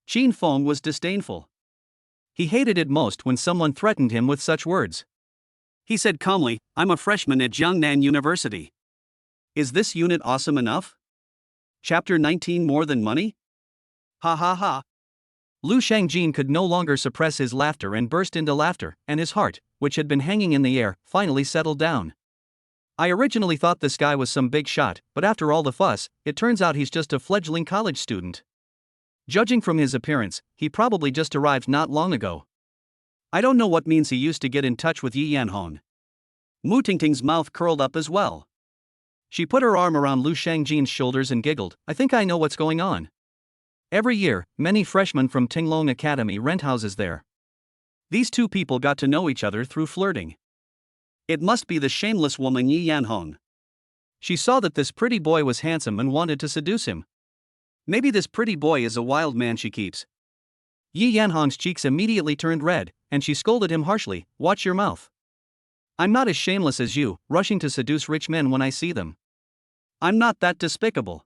Qin Feng was disdainful. He hated it most when someone threatened him with such words. He said calmly, "I'm a freshman at Jiangnan University. Is this unit awesome enough? Chapter 19 More Than Money? Ha ha ha." Lu Shangjin could no longer suppress his laughter and burst into laughter, and his heart, which had been hanging in the air, finally settled down. "I originally thought this guy was some big shot, but after all the fuss, it turns out he's just a fledgling college student. Judging from his appearance, he probably just arrived not long ago. I don't know what means he used to get in touch with Yi Yanhong." Mu Tingting's mouth curled up as well. She put her arm around Lu Shangjin's shoulders and giggled, "I think I know what's going on. Every year, many freshmen from Tinglong Academy rent houses there. These two people got to know each other through flirting. It must be the shameless woman Yi Yanhong. She saw that this pretty boy was handsome and wanted to seduce him. Maybe this pretty boy is a wild man she keeps." Yi Yanhong's cheeks immediately turned red, and she scolded him harshly, "Watch your mouth. I'm not as shameless as you, rushing to seduce rich men when I see them. I'm not that despicable."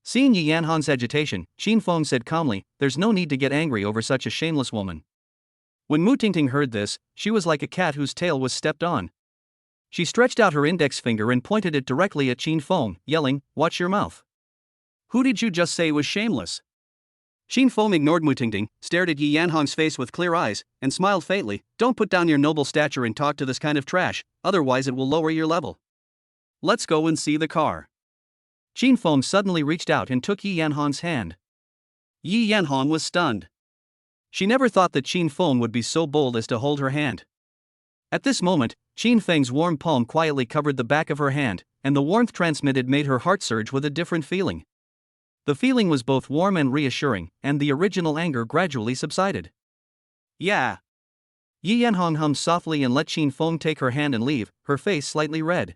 Seeing Yi Yanhong's agitation, Qin Feng said calmly, "There's no need to get angry over such a shameless woman." When Mu Tingting heard this, she was like a cat whose tail was stepped on. She stretched out her index finger and pointed it directly at Qin Feng, yelling, "Watch your mouth. Who did you just say was shameless?" Qin Feng ignored Mu Tingting, stared at Yi Yanhong's face with clear eyes, and smiled faintly. "Don't put down your noble stature and talk to this kind of trash, otherwise it will lower your level. Let's go and see the car." Qin Feng suddenly reached out and took Yi Yanhong's hand. Yi Yanhong was stunned. She never thought that Qin Feng would be so bold as to hold her hand. At this moment, Qin Feng's warm palm quietly covered the back of her hand, and the warmth transmitted made her heart surge with a different feeling. The feeling was both warm and reassuring, and the original anger gradually subsided. "Yeah." Yi Yanhong hummed softly and let Qin Feng take her hand and leave, her face slightly red.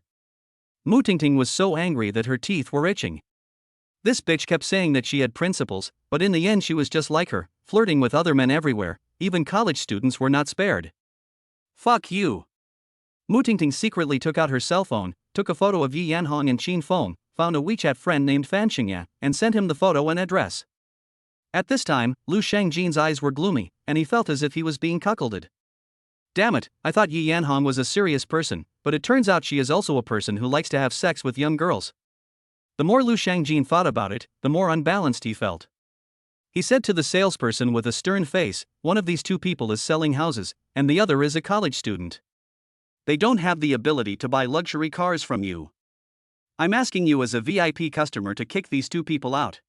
Mu Tingting was so angry that her teeth were itching. This bitch kept saying that she had principles, but in the end she was just like her, flirting with other men everywhere, even college students were not spared. "Fuck you." Mu Tingting secretly took out her cell phone, took a photo of Yi Yanhong and Qin Feng, found a WeChat friend named Fan Xingya, and sent him the photo and address. At this time, Lu Shangjin's eyes were gloomy, and he felt as if he was being cuckolded. Damn it, I thought Yi Yanhong was a serious person, but it turns out she is also a person who likes to have sex with young girls. The more Lu Shangjin thought about it, the more unbalanced he felt. He said to the salesperson with a stern face, "One of these two people is selling houses, and the other is a college student. They don't have the ability to buy luxury cars from you. I'm asking you as a VIP customer to kick these two people out."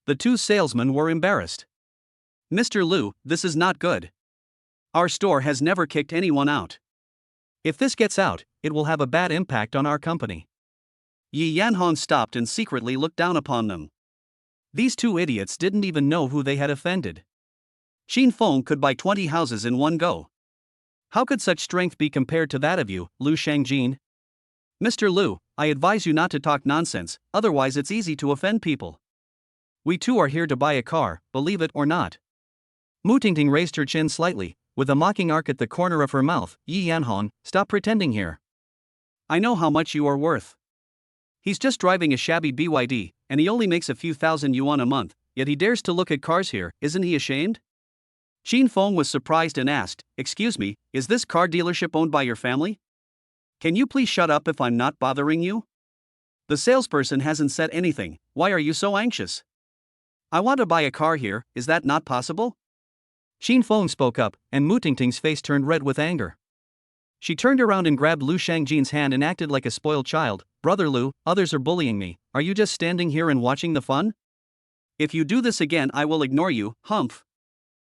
The two salesmen were embarrassed. "Mr. Lu, this is not good. Our store has never kicked anyone out. If this gets out, it will have a bad impact on our company." Yi Yanhong stopped and secretly looked down upon them. These two idiots didn't even know who they had offended. Qin Feng could buy 20 houses in one go. How could such strength be compared to that of you, Lu Shangjin? Mr. Lu, I advise you not to talk nonsense, otherwise it's easy to offend people. We too are here to buy a car, believe it or not. Mu Tingting raised her chin slightly, with a mocking arc at the corner of her mouth. Yi Yanhong, stop pretending here. I know how much you are worth. He's just driving a shabby BYD, and he only makes a few thousand yuan a month, yet he dares to look at cars here, isn't he ashamed? Shin Feng was surprised and asked, excuse me, is this car dealership owned by your family? Can you please shut up if I'm not bothering you? The salesperson hasn't said anything, why are you so anxious? I want to buy a car here, is that not possible? Shin Feng spoke up, and Mu Tingting's face turned red with anger. She turned around and grabbed Lu Shangjin's hand and acted like a spoiled child. Brother Lu, others are bullying me, are you just standing here and watching the fun? If you do this again I will ignore you, humph.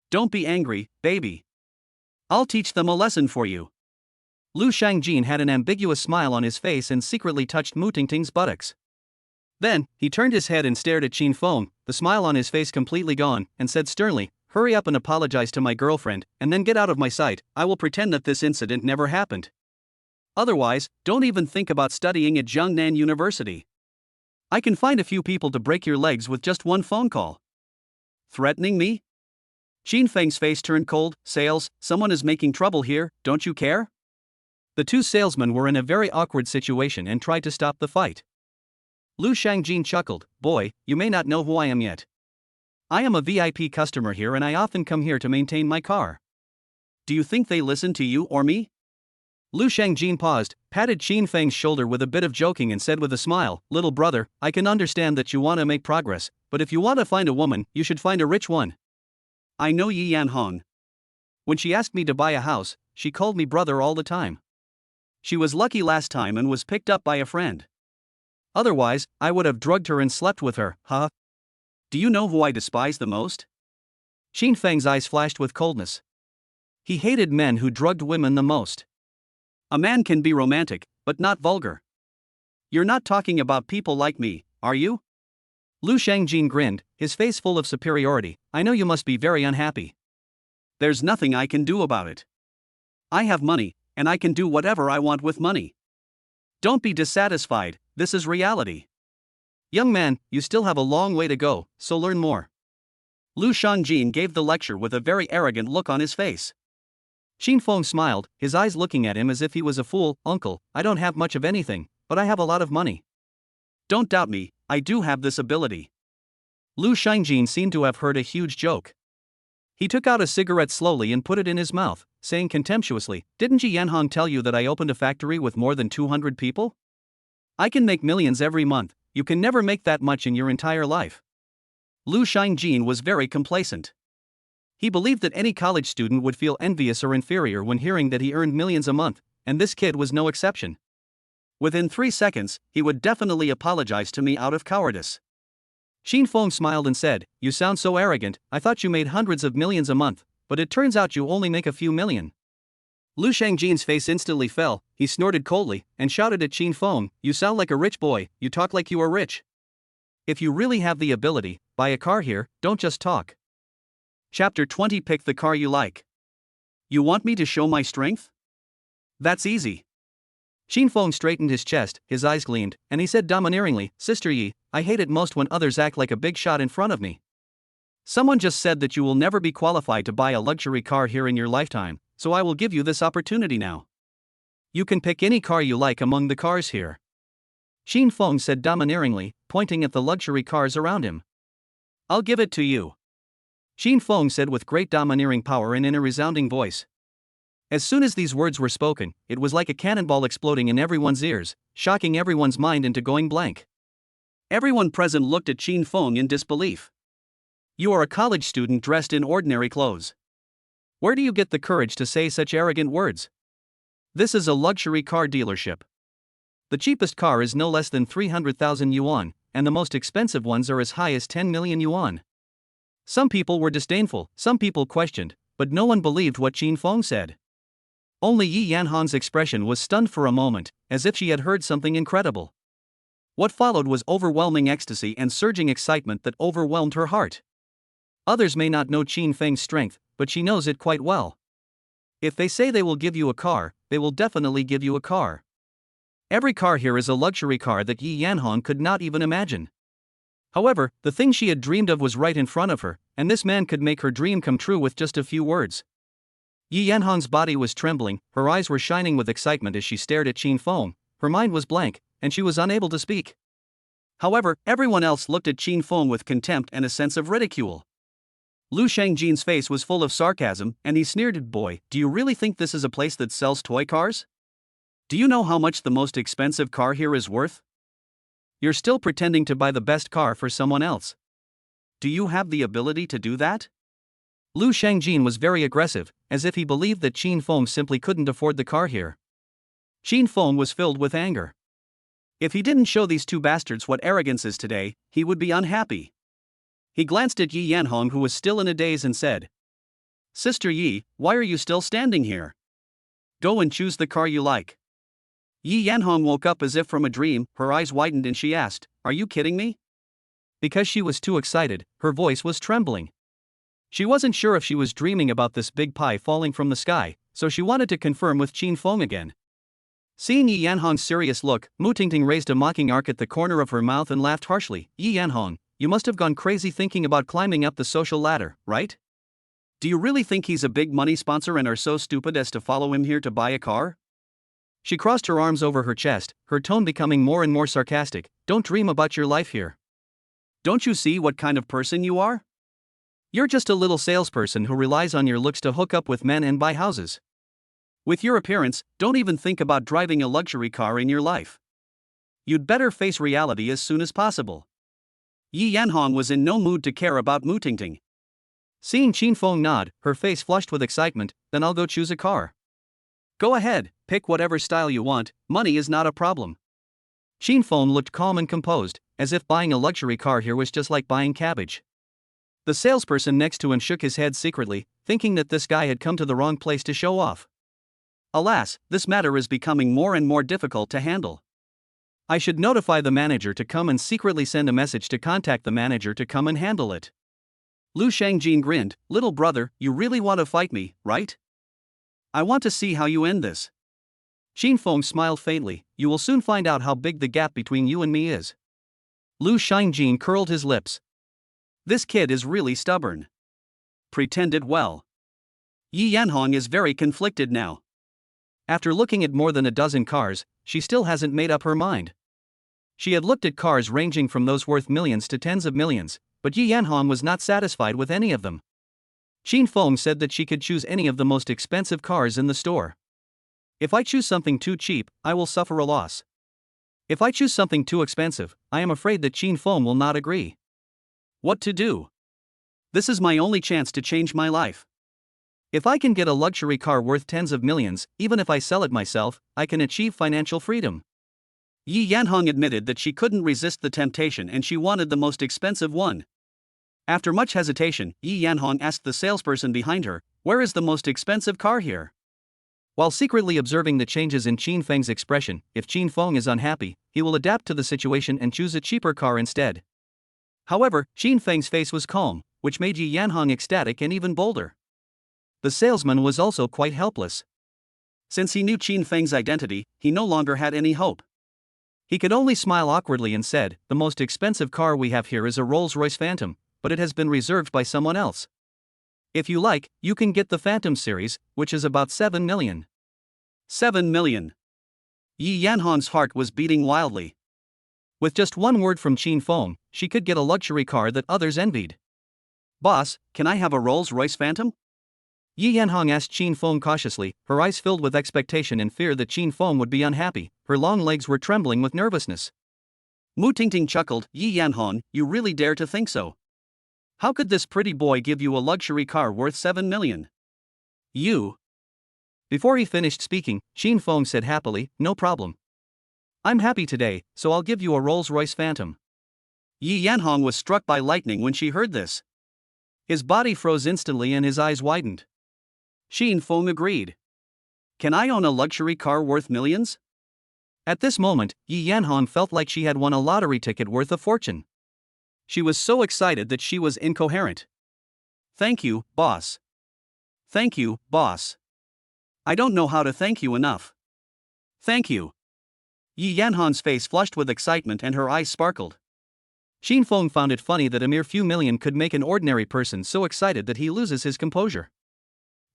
Don't be angry, baby. I'll teach them a lesson for you. Lu Shangjin had an ambiguous smile on his face and secretly touched Mu Tingting's buttocks. Then, he turned his head and stared at Shin Feng, the smile on his face completely gone, and said sternly, hurry up and apologize to my girlfriend, and then get out of my sight. I will pretend that this incident never happened. Otherwise, don't even think about studying at Jiangnan University. I can find a few people to break your legs with just one phone call. Threatening me? Shin Feng's face turned cold. Sales, someone is making trouble here, don't you care? The two salesmen were in a very awkward situation and tried to stop the fight. Lu Shangjin chuckled, boy, you may not know who I am yet. I am a VIP customer here and I often come here to maintain my car. Do you think they listen to you or me? Lu Shangjin paused, patted Shin Feng's shoulder with a bit of joking and said with a smile, little brother, I can understand that you want to make progress, but if you want to find a woman, you should find a rich one. I know Yi Yanhong. When she asked me to buy a house, she called me brother all the time. She was lucky last time and was picked up by a friend. Otherwise, I would have drugged her and slept with her, huh? Do you know who I despise the most? Shin Feng's eyes flashed with coldness. He hated men who drugged women the most. A man can be romantic, but not vulgar. You're not talking about people like me, are you? Lu Shangjin grinned, his face full of superiority. I know you must be very unhappy. There's nothing I can do about it. I have money, and I can do whatever I want with money. Don't be dissatisfied, this is reality. Young man, you still have a long way to go, so learn more. Lu Shangjin gave the lecture with a very arrogant look on his face. Shin Feng smiled, his eyes looking at him as if he was a fool. Uncle, I don't have much of anything, but I have a lot of money. Don't doubt me, I do have this ability. Lu Shangjin seemed to have heard a huge joke. He took out a cigarette slowly and put it in his mouth, saying contemptuously, didn't Yi Yanhong tell you that I opened a factory with more than 200 people? I can make millions every month, you can never make that much in your entire life. Lu Shangjin was very complacent. He believed that any college student would feel envious or inferior when hearing that he earned millions a month, and this kid was no exception. Within 3 seconds, he would definitely apologize to me out of cowardice. Shin Feng smiled and said, you sound so arrogant, I thought you made hundreds of millions a month, but it turns out you only make a few million. Lu Shangjin's face instantly fell, he snorted coldly, and shouted at Shin Feng, you sound like a rich boy, you talk like you are rich. If you really have the ability, buy a car here, don't just talk. Chapter 20 Pick the car you like. You want me to show my strength? That's easy. Shin Feng straightened his chest, his eyes gleamed, and he said domineeringly, Sister Yi, I hate it most when others act like a big shot in front of me. Someone just said that you will never be qualified to buy a luxury car here in your lifetime, so I will give you this opportunity now. You can pick any car you like among the cars here. Shin Feng said domineeringly, pointing at the luxury cars around him. I'll give it to you. Shin Feng said with great domineering power and in a resounding voice. As soon as these words were spoken, it was like a cannonball exploding in everyone's ears, shocking everyone's mind into going blank. Everyone present looked at Shin Feng in disbelief. You are a college student dressed in ordinary clothes. Where do you get the courage to say such arrogant words? This is a luxury car dealership. The cheapest car is no less than 300,000 yuan, and the most expensive ones are as high as 10 million yuan. Some people were disdainful, some people questioned, but no one believed what Shin Feng said. Only Yi Yanhong's expression was stunned for a moment, as if she had heard something incredible. What followed was overwhelming ecstasy and surging excitement that overwhelmed her heart. Others may not know Shin Feng's strength, but she knows it quite well. If they say they will give you a car, they will definitely give you a car. Every car here is a luxury car that Yi Yanhong could not even imagine. However, the thing she had dreamed of was right in front of her, and this man could make her dream come true with just a few words. Yi Yanhong's body was trembling, her eyes were shining with excitement as she stared at Qin Feng. Her mind was blank, and she was unable to speak. However, everyone else looked at Qin Feng with contempt and a sense of ridicule. Lu Shangjin's face was full of sarcasm, and he sneered, "Boy, do you really think this is a place that sells toy cars? Do you know how much the most expensive car here is worth? You're still pretending to buy the best car for someone else. Do you have the ability to do that?" Lu Shangjin was very aggressive, as if he believed that Qin Feng simply couldn't afford the car here. Qin Feng was filled with anger. If he didn't show these two bastards what arrogance is today, he would be unhappy. He glanced at Yi Yanhong, who was still in a daze, and said, "Sister Yi, why are you still standing here? Go and choose the car you like." Yi Yanhong woke up as if from a dream, her eyes widened, and she asked, "Are you kidding me?" Because she was too excited, her voice was trembling. She wasn't sure if she was dreaming about this big pie falling from the sky, so she wanted to confirm with Qin Feng again. Seeing Yi Yanhong's serious look, Mu Tingting raised a mocking arc at the corner of her mouth and laughed harshly. "Yi Yanhong, you must have gone crazy thinking about climbing up the social ladder, right? Do you really think he's a big money sponsor and are so stupid as to follow him here to buy a car?" She crossed her arms over her chest, her tone becoming more and more sarcastic. "Don't dream about your life here. Don't you see what kind of person you are? You're just a little salesperson who relies on your looks to hook up with men and buy houses. With your appearance, don't even think about driving a luxury car in your life. You'd better face reality as soon as possible." Yi Yanhong was in no mood to care about Mu Tingting. Seeing Qin Feng nod, her face flushed with excitement. "Then I'll go choose a car." "Go ahead, pick whatever style you want, money is not a problem." Qin Feng looked calm and composed, as if buying a luxury car here was just like buying cabbage. The salesperson next to him shook his head secretly, thinking that this guy had come to the wrong place to show off. Alas, this matter is becoming more and more difficult to handle. I should notify the manager to come and secretly send a message to contact the manager to come and handle it. Lu Shangjin grinned. "Little brother, you really want to fight me, right? I want to see how you end this." Qin Feng smiled faintly. "You will soon find out how big the gap between you and me is." Lu Shangjin curled his lips. This kid is really stubborn. Pretended well. Yi Yanhong is very conflicted now. After looking at more than a dozen cars, she still hasn't made up her mind. She had looked at cars ranging from those worth millions to tens of millions, but Yi Yanhong was not satisfied with any of them. Qin Feng said that she could choose any of the most expensive cars in the store. "If I choose something too cheap, I will suffer a loss. If I choose something too expensive, I am afraid that Qin Feng will not agree. What to do? This is my only chance to change my life. If I can get a luxury car worth tens of millions, even if I sell it myself, I can achieve financial freedom." Yi Yanhong admitted that she couldn't resist the temptation and she wanted the most expensive one. After much hesitation, Yi Yanhong asked the salesperson behind her, "Where is the most expensive car here?" While secretly observing the changes in Qin Feng's expression, if Qin Feng is unhappy, he will adapt to the situation and choose a cheaper car instead. However, Qin Feng's face was calm, which made Yi Yanhong ecstatic and even bolder. The salesman was also quite helpless. Since he knew Qin Feng's identity, he no longer had any hope. He could only smile awkwardly and said, "The most expensive car we have here is a Rolls-Royce Phantom, but it has been reserved by someone else. If you like, you can get the Phantom series, which is about 7 million. 7 million. Yi Yanhong's heart was beating wildly. With just one word from Qin Feng, she could get a luxury car that others envied. "Boss, can I have a Rolls-Royce Phantom?" Yi Yanhong asked Qin Feng cautiously, her eyes filled with expectation and fear that Qin Feng would be unhappy. Her long legs were trembling with nervousness. Mu Tingting chuckled. "Yi Yanhong, you really dare to think so? How could this pretty boy give you a luxury car worth 7 million? You?" Before he finished speaking, Qin Feng said happily, "No problem. I'm happy today, so I'll give you a Rolls-Royce Phantom." Yi Yanhong was struck by lightning when she heard this. His body froze instantly and his eyes widened. Qin Feng agreed. "Can I own a luxury car worth millions?" At this moment, Yi Yanhong felt like she had won a lottery ticket worth a fortune. She was so excited that she was incoherent. "Thank you, boss. Thank you, boss." I don't know how to thank you enough. Thank you. Yi Yanhan's face flushed with excitement and her eyes sparkled. Shin Feng found it funny that a mere few million could make an ordinary person so excited that he loses his composure.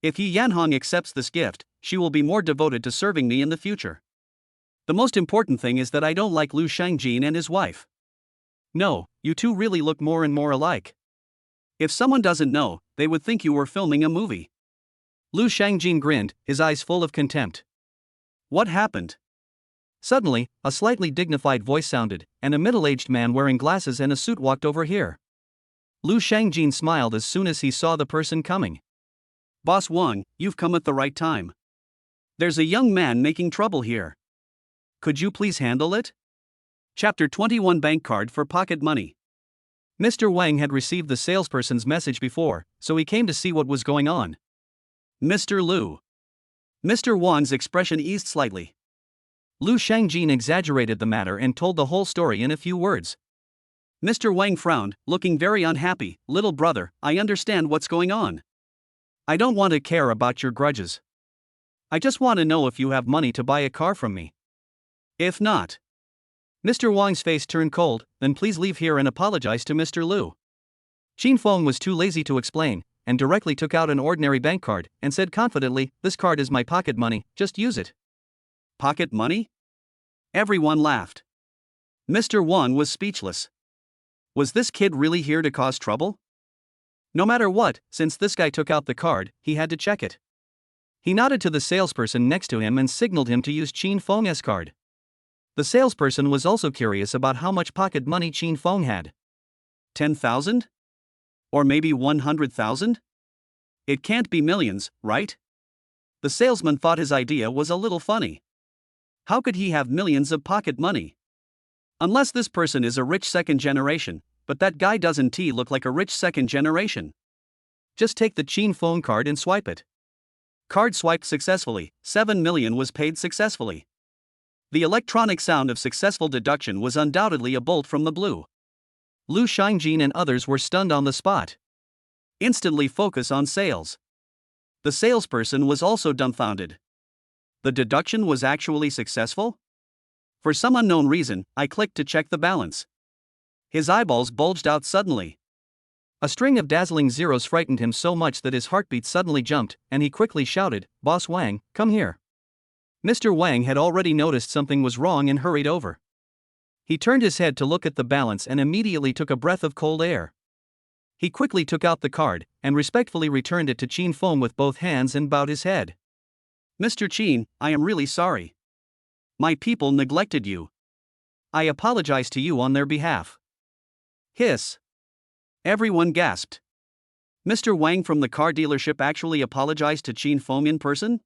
If Yi Yanhan accepts this gift, she will be more devoted to serving me in the future. The most important thing is that I don't like Lu Shangjin and his wife. No, you two really look more and more alike. If someone doesn't know, they would think you were filming a movie. Lu Shangjin grinned, his eyes full of contempt. What happened? Suddenly, a slightly dignified voice sounded, and a middle-aged man wearing glasses and a suit walked over here. Lu Shangjin smiled as soon as he saw the person coming. Boss Wang, you've come at the right time. There's a young man making trouble here. Could you please handle it? Chapter 21 Bank Card for Pocket Money. Mr. Wang had received the salesperson's message before, so he came to see what was going on. Mr. Lu. Mr. Wang's expression eased slightly. Lu Shangjin exaggerated the matter and told the whole story in a few words. Mr. Wang frowned, looking very unhappy. Little brother, I understand what's going on. I don't want to care about your grudges. I just want to know if you have money to buy a car from me. If not. Mr. Wang's face turned cold. Then please leave here and apologize to Mr. Lu. Shin Feng was too lazy to explain, and directly took out an ordinary bank card and said confidently, this card is my pocket money, just use it. Pocket money? Everyone laughed. Mr. Wang was speechless. Was this kid really here to cause trouble? No matter what, since this guy took out the card, he had to check it. He nodded to the salesperson next to him and signaled him to use Shin Feng's card. The salesperson was also curious about how much pocket money Shin Feng had. 10,000? Or maybe 100,000? It can't be millions, right? The salesman thought his idea was a little funny. How could he have millions of pocket money? Unless this person is a rich second generation, but that guy doesn't look like a rich second generation. Just take the Shin Feng card and swipe it. Card swiped successfully, 7 million was paid successfully. The electronic sound of successful deduction was undoubtedly a bolt from the blue. Lu Shangjin and others were stunned on the spot. Instantly focus on sales. The salesperson was also dumbfounded. The deduction was actually successful? For some unknown reason, I clicked to check the balance. His eyeballs bulged out suddenly. A string of dazzling zeros frightened him so much that his heartbeat suddenly jumped, and he quickly shouted, Boss Wang, come here. Mr. Wang had already noticed something was wrong and hurried over. He turned his head to look at the balance and immediately took a breath of cold air. He quickly took out the card, and respectfully returned it to Shin Feng with both hands and bowed his head. Mr. Shin, I am really sorry. My people neglected you. I apologize to you on their behalf. Hiss. Everyone gasped. Mr. Wang from the car dealership actually apologized to Shin Feng in person?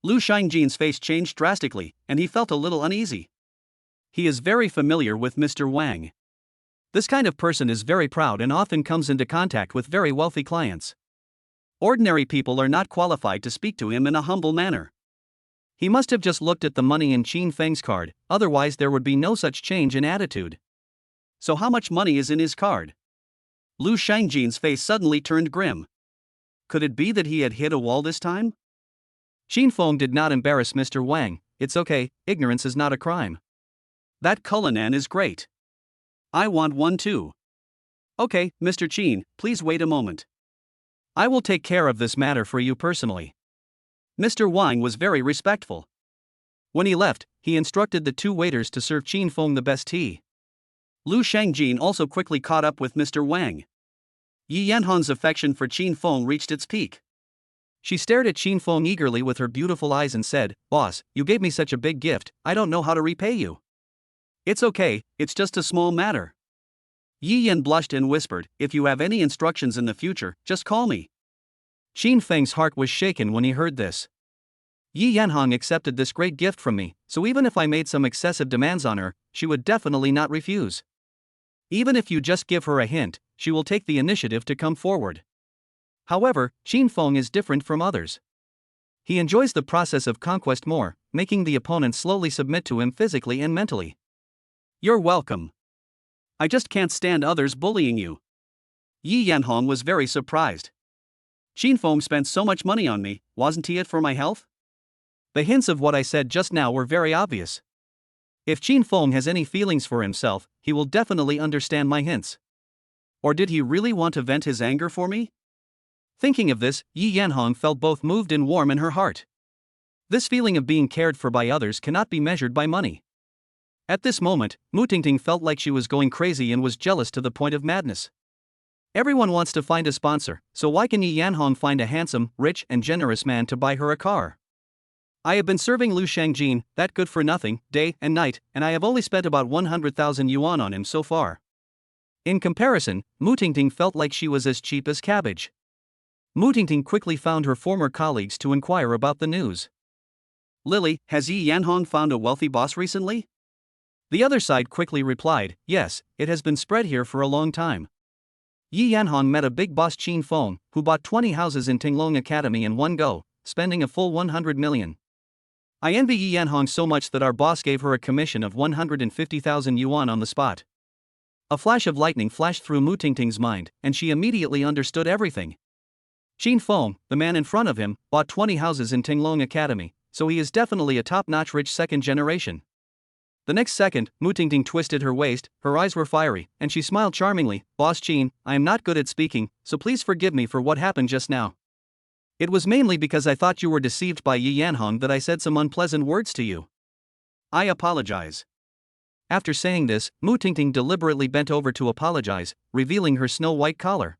Lu Shangjin's face changed drastically, and he felt a little uneasy. He is very familiar with Mr. Wang. This kind of person is very proud and often comes into contact with very wealthy clients. Ordinary people are not qualified to speak to him in a humble manner. He must have just looked at the money in Shin Feng's card, otherwise there would be no such change in attitude. So how much money is in his card? Lu Shangjin's face suddenly turned grim. Could it be that he had hit a wall this time? Shin Feng did not embarrass Mr. Wang. It's okay, ignorance is not a crime. That Cullinan is great. I want one too. Okay, Mr. Shin, please wait a moment. I will take care of this matter for you personally. Mr. Wang was very respectful. When he left, he instructed the two waiters to serve Shin Feng the best tea. Lu Shangjin also quickly caught up with Mr. Wang. Yi Yanhan's affection for Shin Feng reached its peak. She stared at Shin Feng eagerly with her beautiful eyes and said, Boss, you gave me such a big gift, I don't know how to repay you. It's okay, it's just a small matter. Yi Yan blushed and whispered, if you have any instructions in the future, just call me. Shin Feng's heart was shaken when he heard this. Yi Yanhong accepted this great gift from me, so even if I made some excessive demands on her, she would definitely not refuse. Even if you just give her a hint, she will take the initiative to come forward. However, Shin Feng is different from others. He enjoys the process of conquest more, making the opponent slowly submit to him physically and mentally. You're welcome. I just can't stand others bullying you. Yi Yanhong was very surprised. Shin Feng spent so much money on me, wasn't he it for my health? The hints of what I said just now were very obvious. If Qin Feng has any feelings for himself, he will definitely understand my hints. Or did he really want to vent his anger for me? Thinking of this, Yi Yanhong felt both moved and warm in her heart. This feeling of being cared for by others cannot be measured by money. At this moment, Mu Tingting felt like she was going crazy and was jealous to the point of madness. Everyone wants to find a sponsor, so why can Yi Yanhong find a handsome, rich and generous man to buy her a car? I have been serving Lu Shangjin, that good for nothing, day and night, and I have only spent about 100,000 yuan on him so far. In comparison, Mu Tingting felt like she was as cheap as cabbage. Mu Tingting quickly found her former colleagues to inquire about the news. Lily, has Yi Yanhong found a wealthy boss recently? The other side quickly replied, yes, it has been spread here for a long time. Yi Yanhong met a big boss Qin Feng, who bought 20 houses in Tinglong Academy in one go, spending a full 100 million. I envy Yi Yanhong so much that our boss gave her a commission of 150,000 yuan on the spot. A flash of lightning flashed through Mu Tingting's mind, and she immediately understood everything. Qin Feng, the man in front of him, bought 20 houses in Tinglong Academy, so he is definitely a top-notch rich second generation. The next second, Mu Tingting twisted her waist, her eyes were fiery, and she smiled charmingly. Boss Qin, I am not good at speaking, so please forgive me for what happened just now. It was mainly because I thought you were deceived by Yi Yanhong that I said some unpleasant words to you. I apologize. After saying this, Mu Tingting deliberately bent over to apologize, revealing her snow-white collar.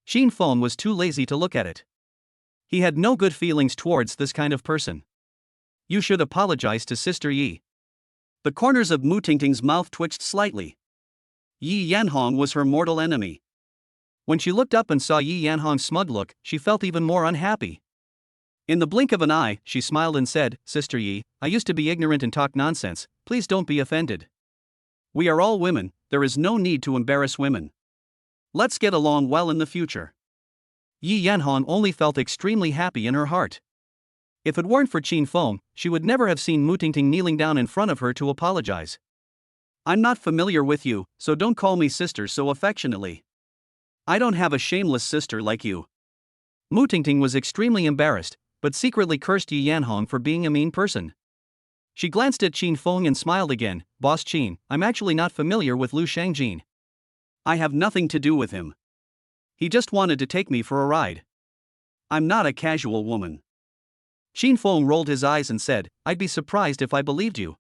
Qin Feng was too lazy to look at it. He had no good feelings towards this kind of person. You should apologize to Sister Yi. The corners of Mu Tingting's mouth twitched slightly. Yi Yanhong was her mortal enemy. When she looked up and saw Yi Yanhong's smug look, she felt even more unhappy. In the blink of an eye, she smiled and said, Sister Yi, I used to be ignorant and talk nonsense, please don't be offended. We are all women, there is no need to embarrass women. Let's get along well in the future. Yi Yanhong only felt extremely happy in her heart. If it weren't for Qin Feng, she would never have seen Mu Tingting kneeling down in front of her to apologize. I'm not familiar with you, so don't call me sister so affectionately. I don't have a shameless sister like you. Mu Tingting was extremely embarrassed, but secretly cursed Yi Yanhong for being a mean person. She glanced at Qin Feng and smiled again. Boss Qin, I'm actually not familiar with Lu Shangjin. I have nothing to do with him. He just wanted to take me for a ride. I'm not a casual woman. Qin Feng rolled his eyes and said, I'd be surprised if I believed you.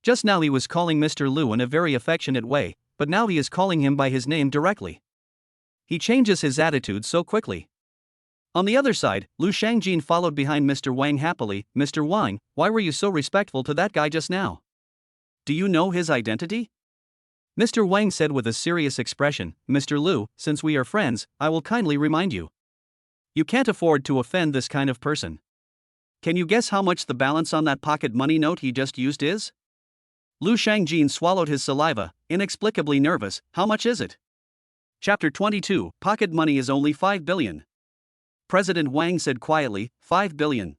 Just now he was calling Mr. Lu in a very affectionate way, but now he is calling him by his name directly. He changes his attitude so quickly. On the other side, Lu Shangjin followed behind Mr. Wang happily. Mr. Wang, why were you so respectful to that guy just now? Do you know his identity? Mr. Wang said with a serious expression, Mr. Lu, since we are friends, I will kindly remind you. You can't afford to offend this kind of person. Can you guess how much the balance on that pocket money note he just used is? Lu Shangjin swallowed his saliva, inexplicably nervous. How much is it? Chapter 22, Pocket money is only 5 billion. President Wang said quietly, 5 billion.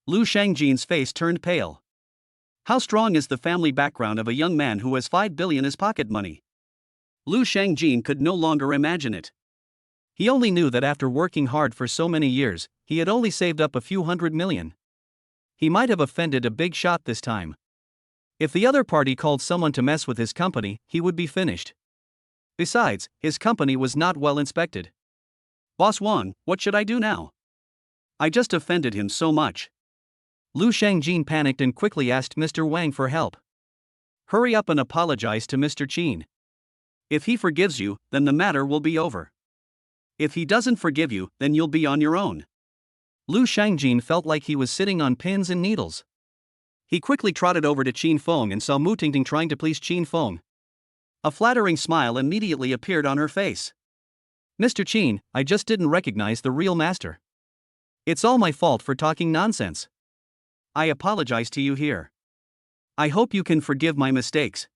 Lu Shangjin's face turned pale. How strong is the family background of a young man who has 5 billion as pocket money? Lu Shangjin could no longer imagine it. He only knew that after working hard for so many years, he had only saved up a few 100 million. He might have offended a big shot this time. If the other party called someone to mess with his company, he would be finished. Besides, his company was not well inspected. Boss Wang, what should I do now? I just offended him so much. Lu Shangjin panicked and quickly asked Mr. Wang for help. Hurry up and apologize to Mr. Qin. If he forgives you, then the matter will be over. If he doesn't forgive you, then you'll be on your own. Lu Shangjin felt like he was sitting on pins and needles. He quickly trotted over to Qin Feng and saw Mu Tingting trying to please Qin Feng. A flattering smile immediately appeared on her face. Mr. Qin, I just didn't recognize the real master. It's all my fault for talking nonsense. I apologize to you here. I hope you can forgive my mistakes.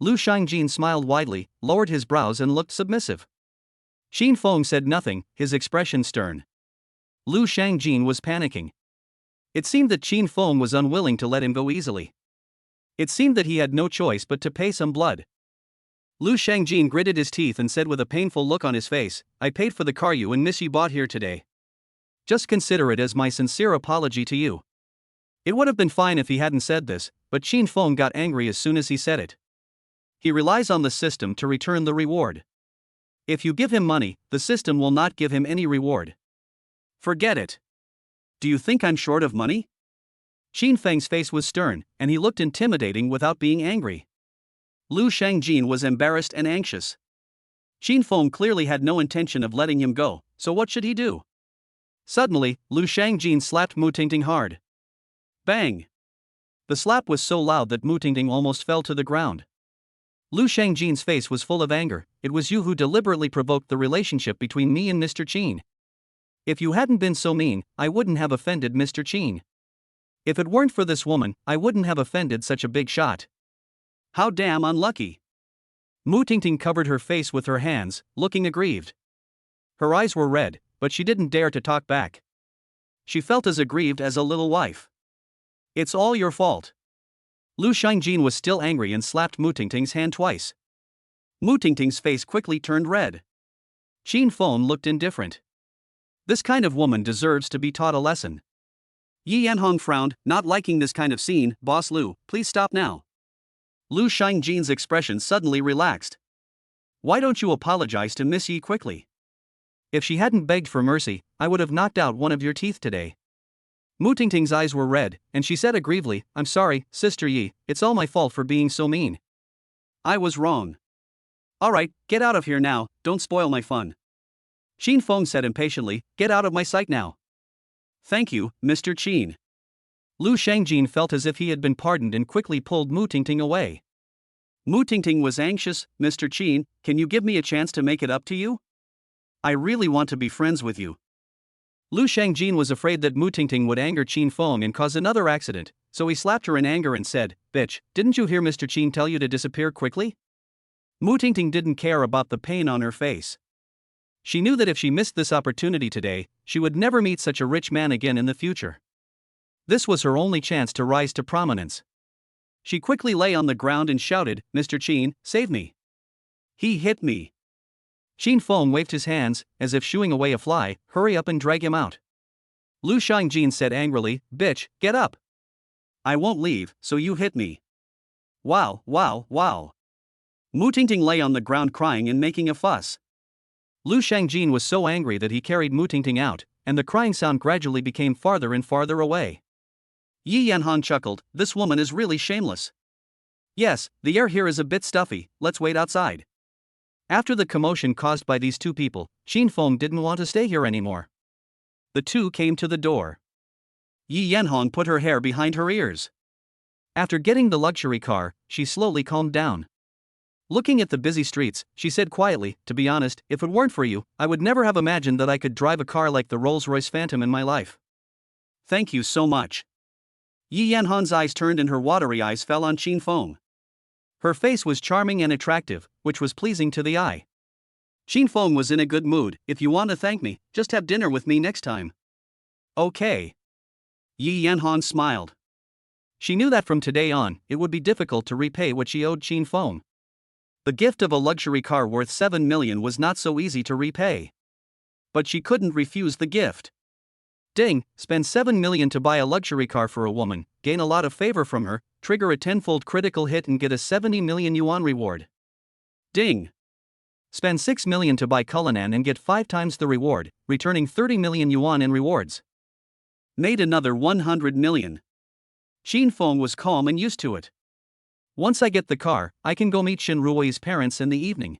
Lu Shangjin smiled widely, lowered his brows and looked submissive. Qin Feng said nothing, his expression stern. Lu Shangjin was panicking. It seemed that Qin Feng was unwilling to let him go easily. It seemed that he had no choice but to pay some blood. Lu Shangjin gritted his teeth and said with a painful look on his face, I paid for the car you and Miss Yi bought here today. Just consider it as my sincere apology to you. It would have been fine if he hadn't said this, but Shin Feng got angry as soon as he said it. He relies on the system to return the reward. If you give him money, the system will not give him any reward. Forget it. Do you think I'm short of money? Shin Feng's face was stern, and he looked intimidating without being angry. Lu Shangjin was embarrassed and anxious. Shin Feng clearly had no intention of letting him go, so what should he do? Suddenly, Lu Shangjin slapped Mu Tingting hard. Bang! The slap was so loud that Mu Tingting almost fell to the ground. Lu Shangjin's face was full of anger. It was you who deliberately provoked the relationship between me and Mr. Qin. If you hadn't been so mean, I wouldn't have offended Mr. Qin. If it weren't for this woman, I wouldn't have offended such a big shot. How damn unlucky. Mu Tingting covered her face with her hands, looking aggrieved. Her eyes were red, but she didn't dare to talk back. She felt as aggrieved as a little wife. It's all your fault. Lu Shangjin was still angry and slapped Mu Tingting's hand twice. Mu Tingting's face quickly turned red. Shin Feng looked indifferent. This kind of woman deserves to be taught a lesson. Yi Yanhong frowned, not liking this kind of scene. Boss Lu, please stop now. Lu Shangjin's expression suddenly relaxed. Why don't you apologize to Miss Yi quickly? If she hadn't begged for mercy, I would have knocked out one of your teeth today. Mu Tingting's eyes were red, and she said aggrievedly, I'm sorry, Sister Yi, it's all my fault for being so mean. I was wrong. Alright, get out of here now, don't spoil my fun. Shin Feng said impatiently, get out of my sight now. Thank you, Mr. Qin. Lu Shangjin felt as if he had been pardoned and quickly pulled Mu Tingting away. Mu Tingting was anxious. Mr. Qin, can you give me a chance to make it up to you? I really want to be friends with you. Lu Shangjin was afraid that Mu Tingting would anger Shin Feng and cause another accident, so he slapped her in anger and said, Bitch, didn't you hear Mr. Qin tell you to disappear quickly? Mu Tingting didn't care about the pain on her face. She knew that if she missed this opportunity today, she would never meet such a rich man again in the future. This was her only chance to rise to prominence. She quickly lay on the ground and shouted, Mr. Qin, save me. He hit me. Shin Feng waved his hands, as if shooing away a fly, hurry up and drag him out. Lu Shangjin said angrily, Bitch, get up. I won't leave, so you hit me. Wow, wow, wow. Mu Tingting lay on the ground crying and making a fuss. Lu Shangjin was so angry that he carried Mu Tingting out, and the crying sound gradually became farther and farther away. Yi Yanhan chuckled, this woman is really shameless. Yes, the air here is a bit stuffy, let's wait outside. After the commotion caused by these two people, Shin Feng didn't want to stay here anymore. The two came to the door. Yi Yanhong put her hair behind her ears. After getting the luxury car, she slowly calmed down. Looking at the busy streets, she said quietly, to be honest, if it weren't for you, I would never have imagined that I could drive a car like the Rolls-Royce Phantom in my life. Thank you so much. Yi Yanhan's eyes turned and her watery eyes fell on Shin Feng. Her face was charming and attractive, which was pleasing to the eye. Shin Feng was in a good mood. If you want to thank me, just have dinner with me next time. Okay. Yi Yanhan smiled. She knew that from today on, it would be difficult to repay what she owed Shin Feng. The gift of a luxury car worth 7 million was not so easy to repay. But she couldn't refuse the gift. Ding, spend 7 million to buy a luxury car for a woman, gain a lot of favor from her, trigger a tenfold critical hit and get a 70 million yuan reward. Ding. Spend 6 million to buy Cullinan and get 5 times the reward, returning 30 million yuan in rewards. Made another 100 million. Shin Feng was calm and used to it. Once I get the car, I can go meet Shin Ruoi's parents in the evening.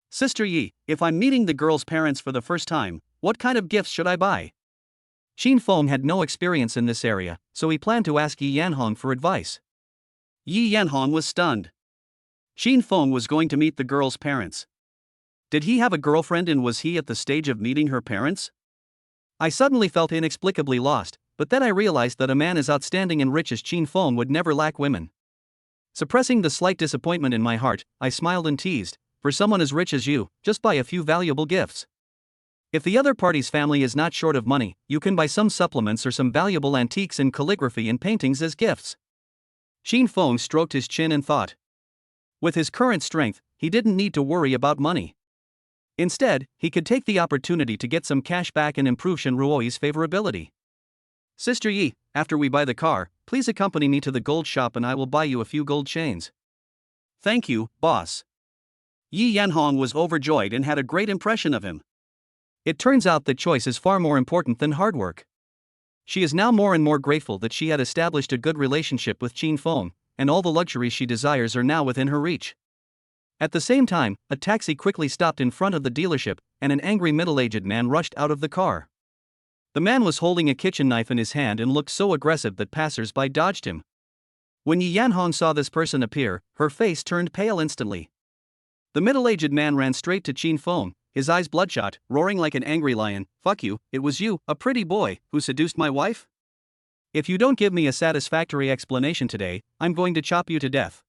Sister Yi, if I'm meeting the girl's parents for the first time, what kind of gifts should I buy? Shin Feng had no experience in this area, so he planned to ask Yi Yanhong for advice. Yi Yanhong was stunned. Shin Feng was going to meet the girl's parents. Did he have a girlfriend and was he at the stage of meeting her parents? I suddenly felt inexplicably lost, but then I realized that a man as outstanding and rich as Shin Feng would never lack women. Suppressing the slight disappointment in my heart, I smiled and teased, for someone as rich as you, just buy a few valuable gifts. If the other party's family is not short of money, you can buy some supplements or some valuable antiques in calligraphy and paintings as gifts. Shin Feng stroked his chin and thought. With his current strength, he didn't need to worry about money. Instead, he could take the opportunity to get some cash back and improve Shin Ruoi's favorability. Sister Yi, after we buy the car, please accompany me to the gold shop and I will buy you a few gold chains. Thank you, boss. Yi Yanhong was overjoyed and had a great impression of him. It turns out that choice is far more important than hard work. She is now more and more grateful that she had established a good relationship with Qin Feng, and all the luxuries she desires are now within her reach. At the same time, a taxi quickly stopped in front of the dealership, and an angry middle-aged man rushed out of the car. The man was holding a kitchen knife in his hand and looked so aggressive that passers-by dodged him. When Yi Yanhong saw this person appear, her face turned pale instantly. The middle-aged man ran straight to Qin Feng, his eyes bloodshot, roaring like an angry lion. Fuck you, it was you, a pretty boy, who seduced my wife? If you don't give me a satisfactory explanation today, I'm going to chop you to death.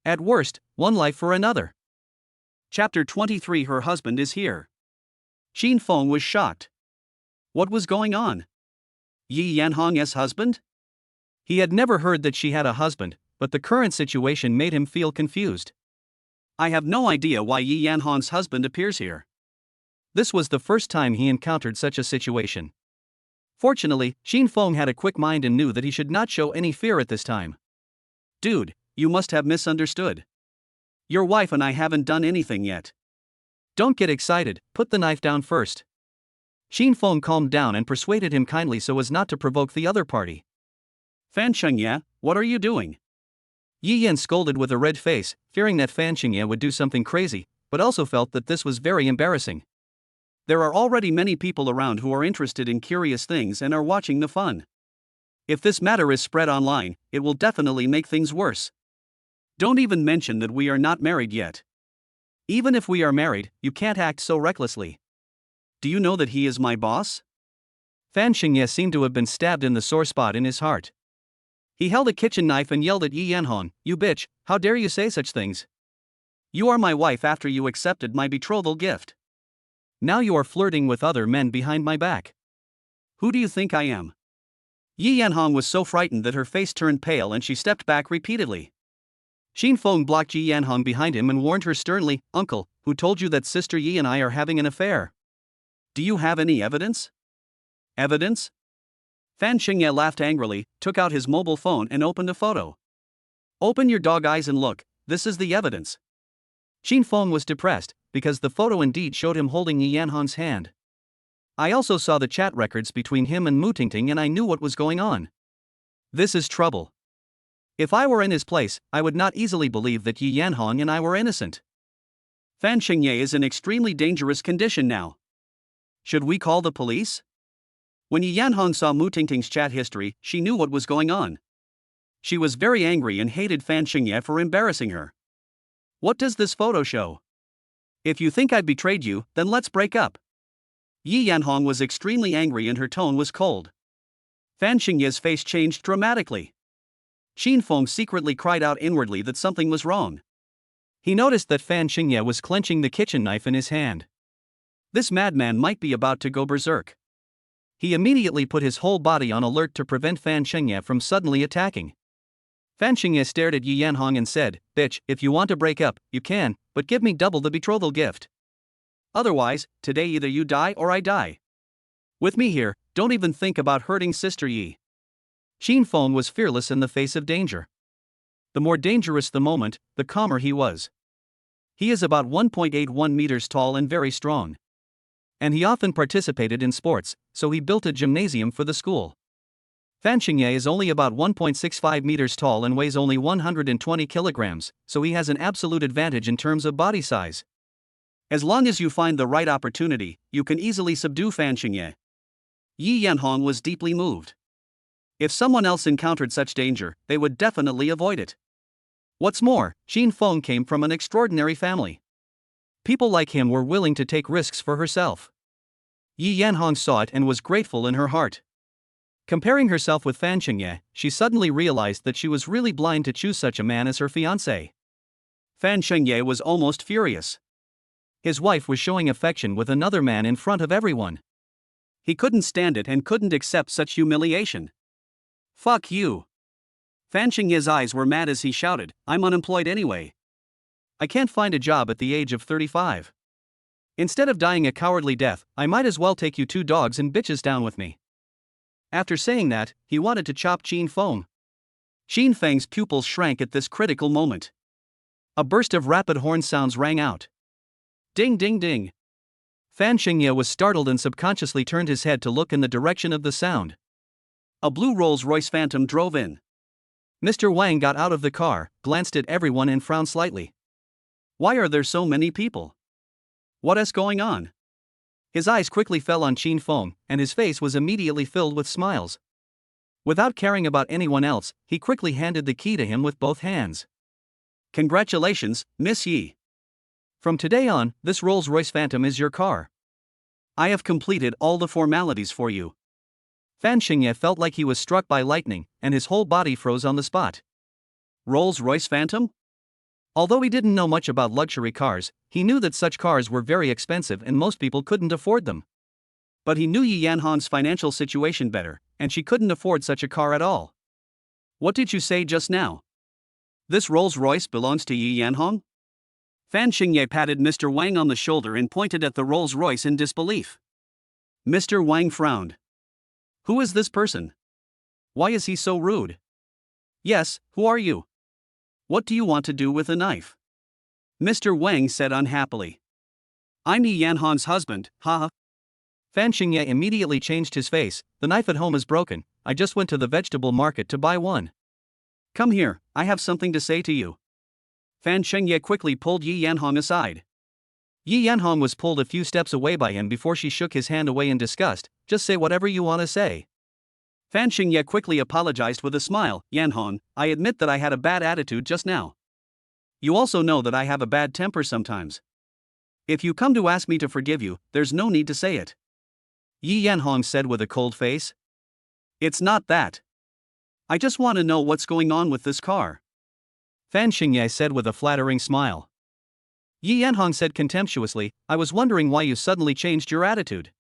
At worst, one life for another. Chapter 23. Her husband is here. Qin Feng was shocked. What was going on? Yi Yanhong's husband? He had never heard that she had a husband, but the current situation made him feel confused. I have no idea why Yi Yanhong's husband appears here. This was the first time he encountered such a situation. Fortunately, Qin Feng had a quick mind and knew that he should not show any fear at this time. Dude, you must have misunderstood. Your wife and I haven't done anything yet. Don't get excited, put the knife down first. Qin Feng calmed down and persuaded him kindly so as not to provoke the other party. Fan Chengye, what are you doing? Yi Yan scolded with a red face, fearing that Fan Chengye would do something crazy, but also felt that this was very embarrassing. There are already many people around who are interested in curious things and are watching the fun. If this matter is spread online, it will definitely make things worse. Don't even mention that we are not married yet. Even if we are married, you can't act so recklessly. Do you know that he is my boss? Fan Chengye seemed to have been stabbed in the sore spot in his heart. He held a kitchen knife and yelled at Yi Yanhong, "You bitch, how dare you say such things? You are my wife after you accepted my betrothal gift. Now you are flirting with other men behind my back. Who do you think I am?" Yi Yanhong was so frightened that her face turned pale and she stepped back repeatedly. Qin Feng blocked Yi Yanhong behind him and warned her sternly, "Uncle, who told you that Sister Yi and I are having an affair? Do you have any evidence?" Evidence? Fan Chengye laughed angrily, took out his mobile phone and opened a photo. Open your dog eyes and look, this is the evidence. Qin Feng was depressed, because the photo indeed showed him holding Yi Yanhong's hand. I also saw the chat records between him and Mu Tingting and I knew what was going on. This is trouble. If I were in his place, I would not easily believe that Yi Yanhong and I were innocent. Fan Chengye is in extremely dangerous condition now. Should we call the police? When Yi Yanhong saw Mu Tingting's chat history, she knew what was going on. She was very angry and hated Fan Chengye for embarrassing her. What does this photo show? If you think I betrayed you, then let's break up. Yi Yanhong was extremely angry and her tone was cold. Fan Chengye's face changed dramatically. Qin Feng secretly cried out inwardly that something was wrong. He noticed that Fan Chengye was clenching the kitchen knife in his hand. This madman might be about to go berserk. He immediately put his whole body on alert to prevent Fan Chengye from suddenly attacking. Fan Chengye stared at Yi Yanhong and said, "Bitch, if you want to break up, you can, but give me double the betrothal gift. Otherwise, today either you die or I die. With me here, don't even think about hurting Sister Yi." Qin Feng was fearless in the face of danger. The more dangerous the moment, the calmer he was. He is about 1.81 meters tall and very strong. And he often participated in sports, so he built a gymnasium for the school. Fan Chengye is only about 1.65 meters tall and weighs only 120 kilograms, so he has an absolute advantage in terms of body size. As long as you find the right opportunity, you can easily subdue Fan Chengye. Yi Yanhong was deeply moved. If someone else encountered such danger, they would definitely avoid it. What's more, Qin Feng came from an extraordinary family. People like him were willing to take risks for herself. Yi Yanhong saw it and was grateful in her heart. Comparing herself with Fan Chengye, she suddenly realized that she was really blind to choose such a man as her fiancé. Fan Chengye was almost furious. His wife was showing affection with another man in front of everyone. He couldn't stand it and couldn't accept such humiliation. Fuck you. Fan Chengye's eyes were mad as he shouted, "I'm unemployed anyway. I can't find a job at the age of 35. Instead of dying a cowardly death, I might as well take you two dogs and bitches down with me." After saying that, he wanted to chop Qin Feng. Xin Feng's pupils shrank at this critical moment. A burst of rapid horn sounds rang out. Ding ding ding. Fan Xingye was startled and subconsciously turned his head to look in the direction of the sound. A blue Rolls-Royce Phantom drove in. Mr. Wang got out of the car, glanced at everyone and frowned slightly. Why are there so many people? What is going on? His eyes quickly fell on Qin Feng, and his face was immediately filled with smiles. Without caring about anyone else, he quickly handed the key to him with both hands. Congratulations, Miss Yi. From today on, this Rolls-Royce Phantom is your car. I have completed all the formalities for you. Fan Xingye felt like he was struck by lightning, and his whole body froze on the spot. Rolls-Royce Phantom? Although he didn't know much about luxury cars, he knew that such cars were very expensive and most people couldn't afford them. But he knew Yi Yanhan's financial situation better, and she couldn't afford such a car at all. What did you say just now? This Rolls-Royce belongs to Yi Yanhong? Fan Xingye patted Mr. Wang on the shoulder and pointed at the Rolls-Royce in disbelief. Mr. Wang frowned. Who is this person? Why is he so rude? Yes, who are you? What do you want to do with a knife? Mr. Wang said unhappily. I'm Yi Yanhan's husband, haha. Fan Xingye immediately changed his face. The knife at home is broken. I just went to the vegetable market to buy one. Come here, I have something to say to you. Fan Xingye quickly pulled Yi Yanhong aside. Yi Yanhong was pulled a few steps away by him before she shook his hand away in disgust. Just say whatever you want to say. Fan Xingye quickly apologized with a smile. Yanhong, I admit that I had a bad attitude just now. You also know that I have a bad temper sometimes. If you come to ask me to forgive you, there's no need to say it. Yi Yanhong said with a cold face. It's not that. I just want to know what's going on with this car. Fan Xingye said with a flattering smile. Yi Yanhong said contemptuously, I was wondering why you suddenly changed your attitude.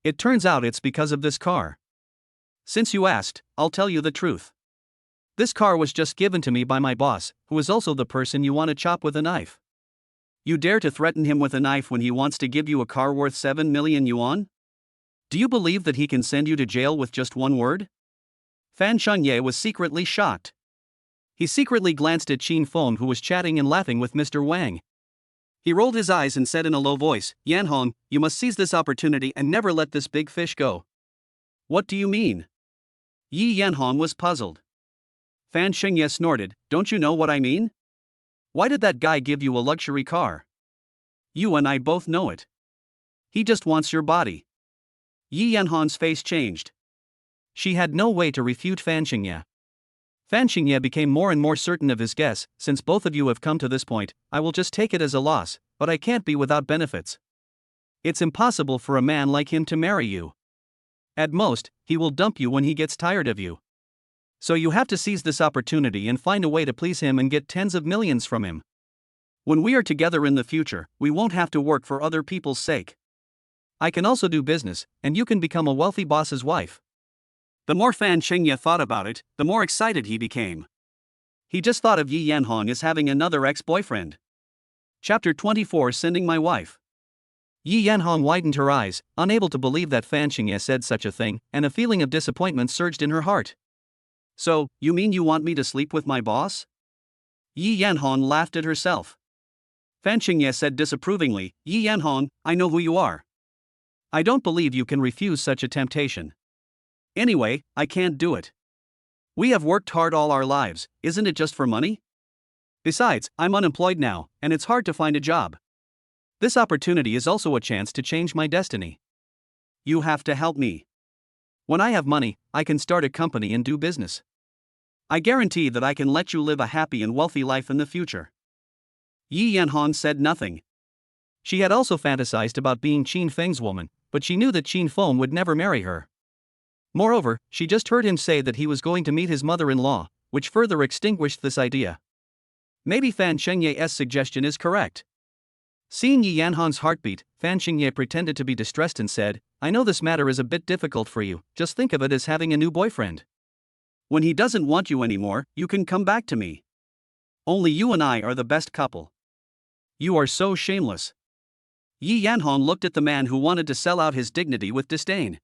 It turns out it's because of this car. Since you asked, I'll tell you the truth. This car was just given to me by my boss, who is also the person you want to chop with a knife. You dare to threaten him with a knife when he wants to give you a car worth 7 million yuan? Do you believe that he can send you to jail with just one word? Fan Xingye was secretly shocked. He secretly glanced at Qin Feng, who was chatting and laughing with Mr. Wang. He rolled his eyes and said in a low voice, Yanhong, you must seize this opportunity and never let this big fish go. What do you mean? Yi Yanhong was puzzled. Fan Xingye snorted, don't you know what I mean? Why did that guy give you a luxury car? You and I both know it. He just wants your body. Yi Yanhong's face changed. She had no way to refute Fan Xingye. Fan Xingye became more and more certain of his guess. Since both of you have come to this point, I will just take it as a loss, but I can't be without benefits. It's impossible for a man like him to marry you. At most, he will dump you when he gets tired of you. So you have to seize this opportunity and find a way to please him and get tens of millions from him. When we are together in the future, we won't have to work for other people's sake. I can also do business, and you can become a wealthy boss's wife. The more Fan Xingye thought about it, the more excited he became. He just thought of Yi Yanhong as having another ex-boyfriend. Chapter 24 Sending My Wife. Yi Yanhong widened her eyes, unable to believe that Fan Xingye said such a thing, and a feeling of disappointment surged in her heart. So, you mean you want me to sleep with my boss? Yi Yanhong laughed at herself. Fan Xingye said disapprovingly, Yi Yanhong, I know who you are. I don't believe you can refuse such a temptation. Anyway, I can't do it. We have worked hard all our lives, isn't it just for money? Besides, I'm unemployed now, and it's hard to find a job. This opportunity is also a chance to change my destiny. You have to help me. When I have money, I can start a company and do business. I guarantee that I can let you live a happy and wealthy life in the future. Yi Yanhong said nothing. She had also fantasized about being Qin Feng's woman, but she knew that Qin Feng would never marry her. Moreover, she just heard him say that he was going to meet his mother-in-law, which further extinguished this idea. Maybe Fan Xingye's suggestion is correct. Seeing Yi Yanhong's heartbeat, Fan Xingye pretended to be distressed and said, I know this matter is a bit difficult for you, just think of it as having a new boyfriend. When he doesn't want you anymore, you can come back to me. Only you and I are the best couple. You are so shameless. Yi Yanhong looked at the man who wanted to sell out his dignity with disdain.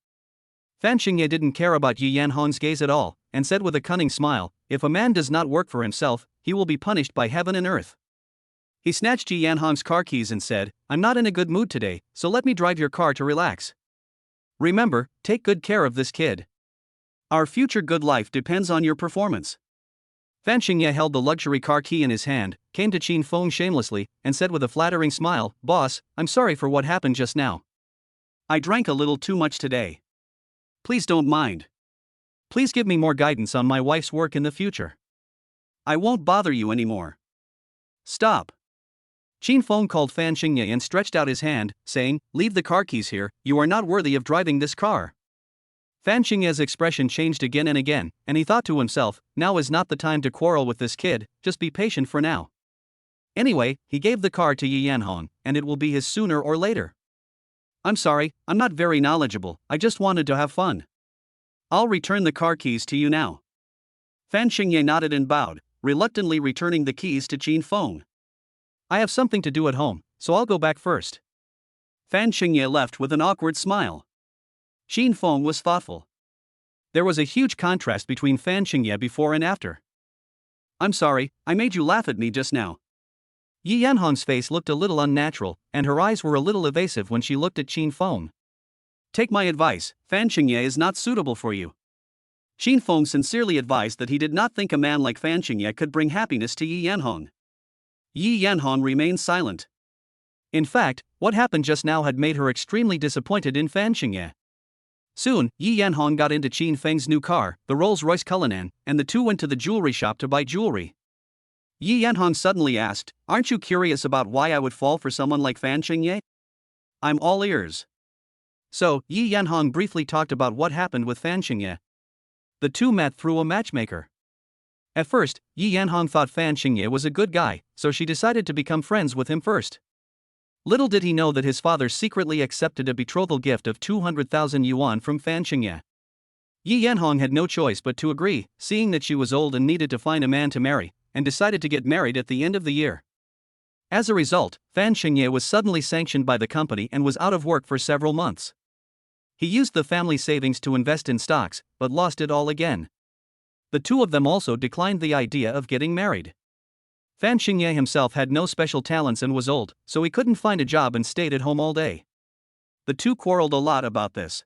Fan Xingye didn't care about Yi Yanhong's gaze at all, and said with a cunning smile, "If a man does not work for himself, he will be punished by heaven and earth." He snatched Yi Yanhong's car keys and said, "I'm not in a good mood today, so let me drive your car to relax. Remember, take good care of this kid. Our future good life depends on your performance." Fan Xingye held the luxury car key in his hand, came to Qin Feng shamelessly, and said with a flattering smile, "Boss, I'm sorry for what happened just now. I drank a little too much today. Please don't mind. Please give me more guidance on my wife's work in the future. I won't bother you anymore. Stop." Qin Feng called Fan Xingye and stretched out his hand, saying, "Leave the car keys here, you are not worthy of driving this car." Fan Xingye's expression changed again and again, and he thought to himself, now is not the time to quarrel with this kid, just be patient for now. Anyway, he gave the car to Yi Yanhong, and it will be his sooner or later. "I'm sorry, I'm not very knowledgeable, I just wanted to have fun. I'll return the car keys to you now." Fan Xingye nodded and bowed, reluctantly returning the keys to Qin Feng. "I have something to do at home, so I'll go back first." Fan Xingye left with an awkward smile. Qin Feng was thoughtful. There was a huge contrast between Fan Xingye before and after. "I'm sorry, I made you laugh at me just now." Yi Yanhong's face looked a little unnatural, and her eyes were a little evasive when she looked at Qin Feng. "Take my advice, Fan Xingye is not suitable for you." Qin Feng sincerely advised that he did not think a man like Fan Xingye could bring happiness to Yi Yanhong. Yi Yanhong remained silent. In fact, what happened just now had made her extremely disappointed in Fan Xingye. Soon, Yi Yanhong got into Qin Feng's new car, the Rolls-Royce Cullinan, and the two went to the jewelry shop to buy jewelry. Yi Yanhong suddenly asked, "Aren't you curious about why I would fall for someone like Fan Xingye?" "I'm all ears." So, Yi Yanhong briefly talked about what happened with Fan Xingye. The two met through a matchmaker. At first, Yi Yanhong thought Fan Xingye was a good guy, so she decided to become friends with him first. Little did he know that his father secretly accepted a betrothal gift of 200,000 yuan from Fan Xingye. Yi Yanhong had no choice but to agree, seeing that she was old and needed to find a man to marry, and decided to get married at the end of the year. As a result, Fan Xingye was suddenly sanctioned by the company and was out of work for several months. He used the family savings to invest in stocks, but lost it all again. The two of them also declined the idea of getting married. Fan Xingye himself had no special talents and was old, so he couldn't find a job and stayed at home all day. The two quarreled a lot about this.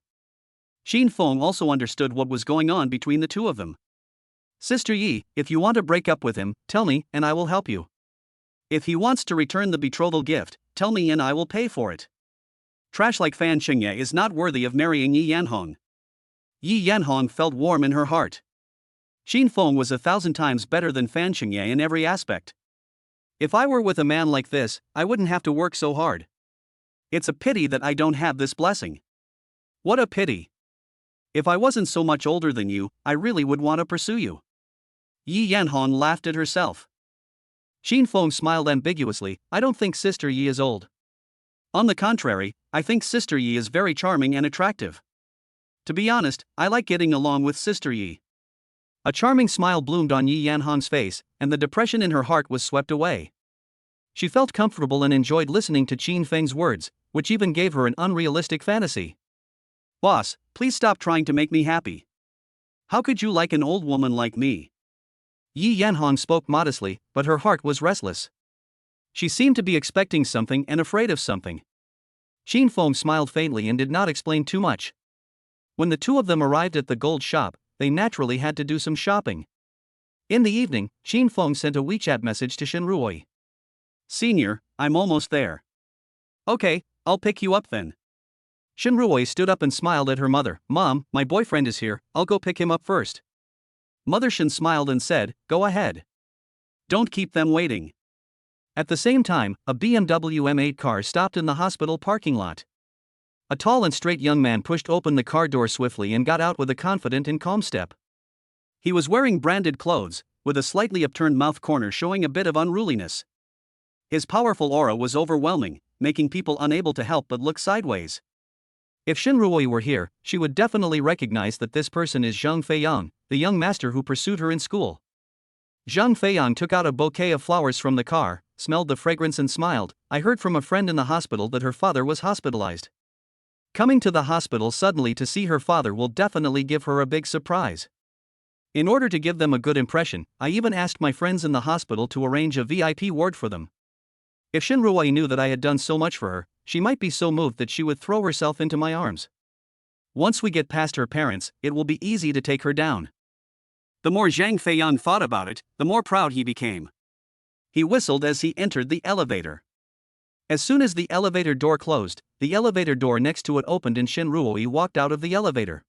Qin Feng also understood what was going on between the two of them. "Sister Yi, if you want to break up with him, tell me, and I will help you. If he wants to return the betrothal gift, tell me and I will pay for it. Trash like Fan Xingye is not worthy of marrying Yi Yanhong." Yi Yanhong felt warm in her heart. Qin Feng was 1,000 times better than Fan Xingye in every aspect. "If I were with a man like this, I wouldn't have to work so hard. It's a pity that I don't have this blessing. What a pity. If I wasn't so much older than you, I really would want to pursue you." Yi Yanhong laughed at herself. Qin Feng smiled ambiguously, "I don't think Sister Yi is old. On the contrary, I think Sister Yi is very charming and attractive. To be honest, I like getting along with Sister Yi." A charming smile bloomed on Yi Yanhong's face, and the depression in her heart was swept away. She felt comfortable and enjoyed listening to Qin Feng's words, which even gave her an unrealistic fantasy. "Boss, please stop trying to make me happy. How could you like an old woman like me?" Yi Yanhong spoke modestly, but her heart was restless. She seemed to be expecting something and afraid of something. Qin Feng smiled faintly and did not explain too much. When the two of them arrived at the gold shop, they naturally had to do some shopping. In the evening, Qin Feng sent a WeChat message to Shin Ruoyi. "Senior, I'm almost there." "Okay, I'll pick you up then." Shin Ruoyi stood up and smiled at her mother. "Mom, my boyfriend is here, I'll go pick him up first." Mother Shin smiled and said, "Go ahead. Don't keep them waiting." At the same time, a BMW M8 car stopped in the hospital parking lot. A tall and straight young man pushed open the car door swiftly and got out with a confident and calm step. He was wearing branded clothes, with a slightly upturned mouth corner showing a bit of unruliness. His powerful aura was overwhelming, making people unable to help but look sideways. If Shin Ruoyi were here, she would definitely recognize that this person is Zhang Feiyang, the young master who pursued her in school. Zhang Feiyang took out a bouquet of flowers from the car, smelled the fragrance and smiled. "I heard from a friend in the hospital that her father was hospitalized. Coming to the hospital suddenly to see her father will definitely give her a big surprise. In order to give them a good impression, I even asked my friends in the hospital to arrange a VIP ward for them. If Shin Ruoi knew that I had done so much for her, she might be so moved that she would throw herself into my arms. Once we get past her parents, it will be easy to take her down. The more Zhang Feiyan thought about it, the more proud he became. He whistled as he entered the elevator. As soon as the elevator door closed, the elevator door next to it opened and Shin Ruoi walked out of the elevator.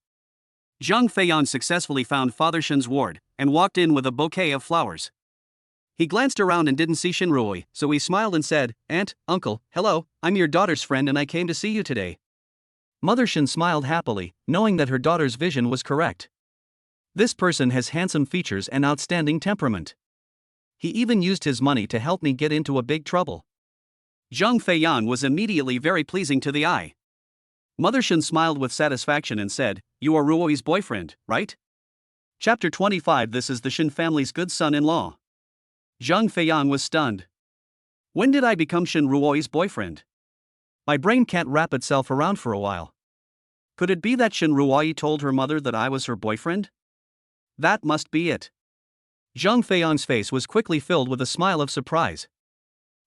Zhang Feiyan successfully found Father Shin's ward, and walked in with a bouquet of flowers. He glanced around and didn't see Shin Ruoi, so he smiled and said, "Aunt, uncle, hello, I'm your daughter's friend and I came to see you today." Mother Shin smiled happily, knowing that her daughter's vision was correct. This person has handsome features and outstanding temperament. He even used his money to help me get into a big trouble. Zhang Feiyan was immediately very pleasing to the eye. Mother Shin smiled with satisfaction and said, "You are Ruoi's boyfriend, right?" Chapter 25. This is the Shin family's good son-in-law. Zhang Feiyan was stunned. When did I become Shin Ruoi's boyfriend? My brain can't wrap itself around for a while. Could it be that Shin Ruoi told her mother that I was her boyfriend? That must be it. Zhang Feiyan's face was quickly filled with a smile of surprise.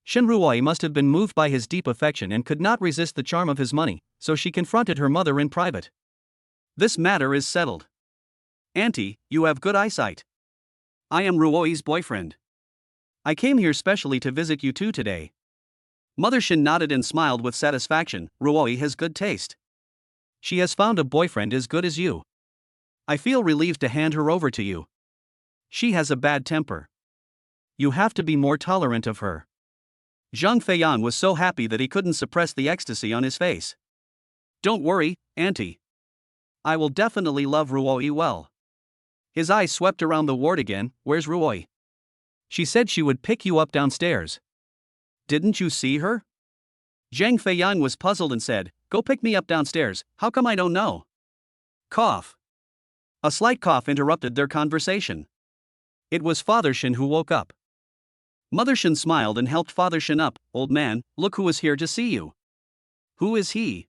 Shin Ruoi must have been moved by his deep affection and could not resist the charm of his money, so she confronted her mother in private. This matter is settled. Auntie, you have good eyesight. I am Ruoi's boyfriend. I came here specially to visit you two today. Mother Shin nodded and smiled with satisfaction. Ruoi has good taste. She has found a boyfriend as good as you. I feel relieved to hand her over to you. She has a bad temper. You have to be more tolerant of her. Zhang Feiyan was so happy that he couldn't suppress the ecstasy on his face. Don't worry, Auntie. I will definitely love Ruoi well. His eyes swept around the ward again. Where's Ruoi? She said she would pick you up downstairs. Didn't you see her? Zhang Feiyan was puzzled and said, "Go pick me up downstairs, how come I don't know?" Cough. A slight cough interrupted their conversation. It was Father Shin who woke up. Mother Shin smiled and helped Father Shin up. "Old man, look who is here to see you." Who is he?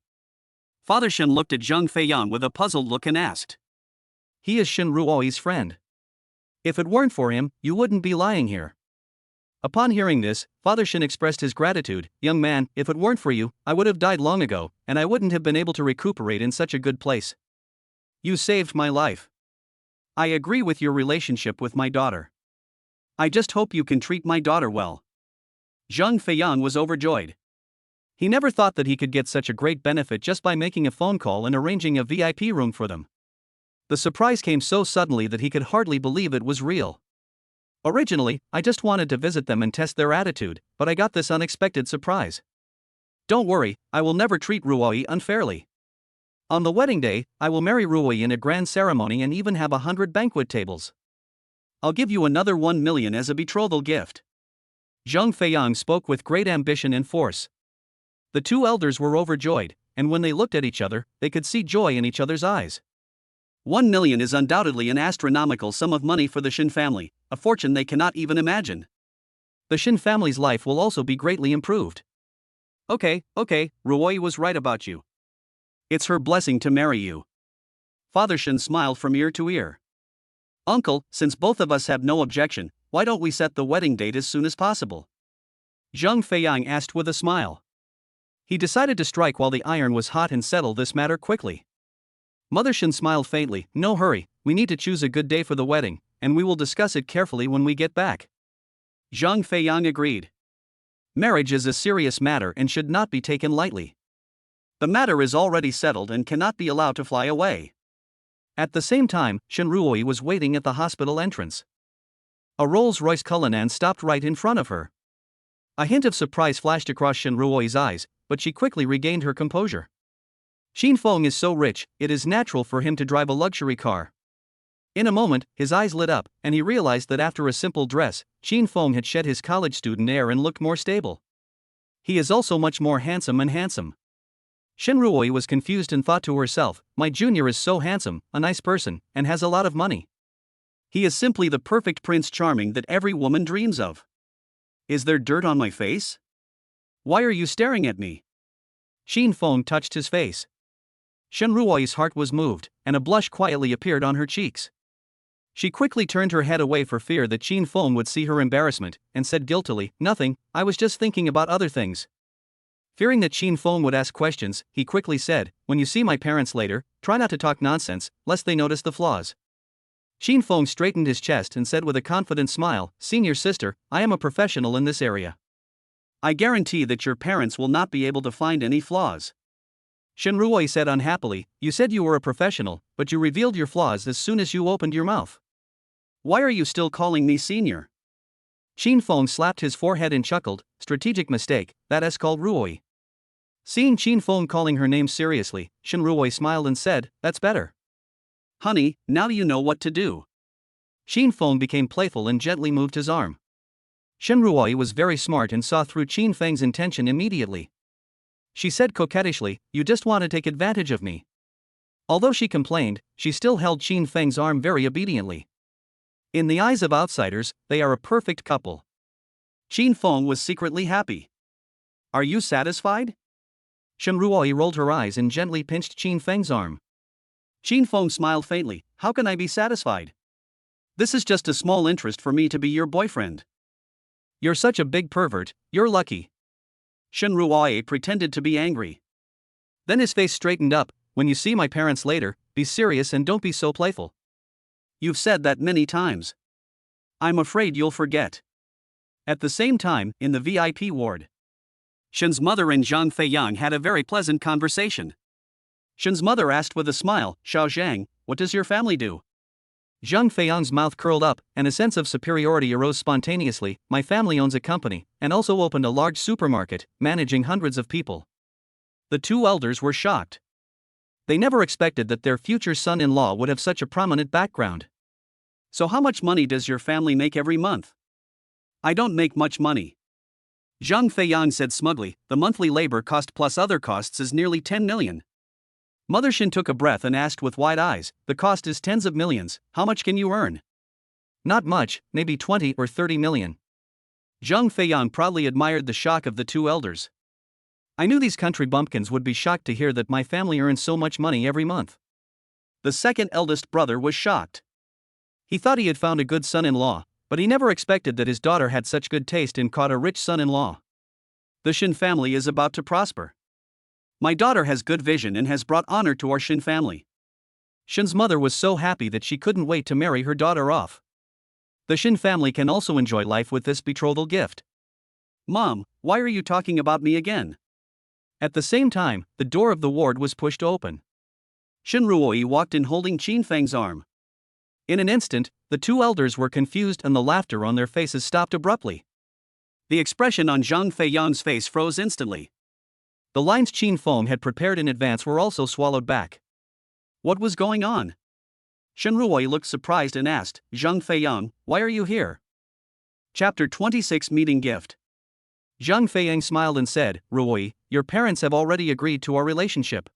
Father Shin looked at Zhang Feiyan with a puzzled look and asked. He is Shin Ruoi's friend. If it weren't for him, you wouldn't be lying here. Upon hearing this, Father Shin expressed his gratitude. Young man, if it weren't for you, I would have died long ago, and I wouldn't have been able to recuperate in such a good place. You saved my life. I agree with your relationship with my daughter. I just hope you can treat my daughter well. Zhang Feiyan was overjoyed. He never thought that he could get such a great benefit just by making a phone call and arranging a VIP room for them. The surprise came so suddenly that he could hardly believe it was real. Originally, I just wanted to visit them and test their attitude, but I got this unexpected surprise. Don't worry, I will never treat Ruoi unfairly. On the wedding day, I will marry Ruoi in a grand ceremony and even have 100 banquet tables. I'll give you another 1 million as a betrothal gift. Zhang Feiyan spoke with great ambition and force. The two elders were overjoyed, and when they looked at each other, they could see joy in each other's eyes. 1 million is undoubtedly an astronomical sum of money for the Shin family, a fortune they cannot even imagine. The Shin family's life will also be greatly improved. Okay, Ruoi was right about you. It's her blessing to marry you. Father Shin smiled from ear to ear. Uncle, since both of us have no objection, why don't we set the wedding date as soon as possible? Zhang Feiyan asked with a smile. He decided to strike while the iron was hot and settle this matter quickly. Mother Shin smiled faintly. No hurry, we need to choose a good day for the wedding, and we will discuss it carefully when we get back. Zhang Feiyan agreed. Marriage is a serious matter and should not be taken lightly. The matter is already settled and cannot be allowed to fly away. At the same time, Shin Ruoi was waiting at the hospital entrance. A Rolls-Royce Cullinan stopped right in front of her. A hint of surprise flashed across Shin Ruoi's eyes, but she quickly regained her composure. Shin Feng is so rich, it is natural for him to drive a luxury car. In a moment, his eyes lit up, and he realized that after a simple dress, Shin Feng had shed his college student air and looked more stable. He is also much more handsome. Shin Ruoi was confused and thought to herself, my junior is so handsome, a nice person, and has a lot of money. He is simply the perfect Prince Charming that every woman dreams of. Is there dirt on my face? Why are you staring at me? Shin Feng touched his face. Shen Ruoyi's heart was moved, and a blush quietly appeared on her cheeks. She quickly turned her head away for fear that Qin Feng would see her embarrassment, and said guiltily, "Nothing, I was just thinking about other things." Fearing that Qin Feng would ask questions, he quickly said, "When you see my parents later, try not to talk nonsense, lest they notice the flaws." Qin Feng straightened his chest and said with a confident smile, "Senior sister, I am a professional in this area. I guarantee that your parents will not be able to find any flaws." Shen Ruoyi said unhappily, "You said you were a professional, but you revealed your flaws as soon as you opened your mouth. Why are you still calling me senior?" Qin Feng slapped his forehead and chuckled, "Strategic mistake, that is called Ruoyi." Seeing Qin Feng calling her name seriously, Shen Ruoyi smiled and said, "That's better. Honey, now you know what to do." Qin Feng became playful and gently moved his arm. Shen Ruoyi was very smart and saw through Qin Feng's intention immediately. She said coquettishly, "You just want to take advantage of me." Although she complained, she still held Qin Feng's arm very obediently. In the eyes of outsiders, they are a perfect couple. Qin Feng was secretly happy. "Are you satisfied?" Shen Ruoyi rolled her eyes and gently pinched Qin Feng's arm. Qin Feng smiled faintly, "How can I be satisfied? This is just a small interest for me to be your boyfriend." "You're such a big pervert, you're lucky." Shen Ruoyi pretended to be angry. Then his face straightened up, "When you see my parents later, be serious and don't be so playful. You've said that many times. I'm afraid you'll forget." At the same time, in the VIP ward, Shen's mother and Zhang Feiyang had a very pleasant conversation. Shen's mother asked with a smile, "Xiao Zhang, what does your family do?" Zhang Feiyang's mouth curled up, and a sense of superiority arose spontaneously. "My family owns a company, and also opened a large supermarket, managing hundreds of people." The two elders were shocked. They never expected that their future son-in-law would have such a prominent background. "So how much money does your family make every month?" "I don't make much money." Zhang Feiyang said smugly, "The monthly labor cost plus other costs is nearly 10 million. Mother Shin took a breath and asked with wide eyes, "The cost is tens of millions, how much can you earn?" "Not much, maybe 20 or 30 million. Zhang Feiyang proudly admired the shock of the two elders. "I knew these country bumpkins would be shocked to hear that my family earns so much money every month." The second eldest brother was shocked. He thought he had found a good son-in-law, but he never expected that his daughter had such good taste and caught a rich son-in-law. "The Shin family is about to prosper. My daughter has good vision and has brought honor to our Shin family." Shin's mother was so happy that she couldn't wait to marry her daughter off. The Shin family can also enjoy life with this betrothal gift. "Mom, why are you talking about me again?" At the same time, the door of the ward was pushed open. Shen Ruoyi walked in holding Qin Feng's arm. In an instant, the two elders were confused and the laughter on their faces stopped abruptly. The expression on Zhang Feiyang's face froze instantly. The lines Qin Feng had prepared in advance were also swallowed back. What was going on? Shen Ruoyi looked surprised and asked, "Zhang Feiyang, why are you here?" Chapter 26 Meeting Gift. Zhang Feiyang smiled and said, "Ruoyi, your parents have already agreed to our relationship.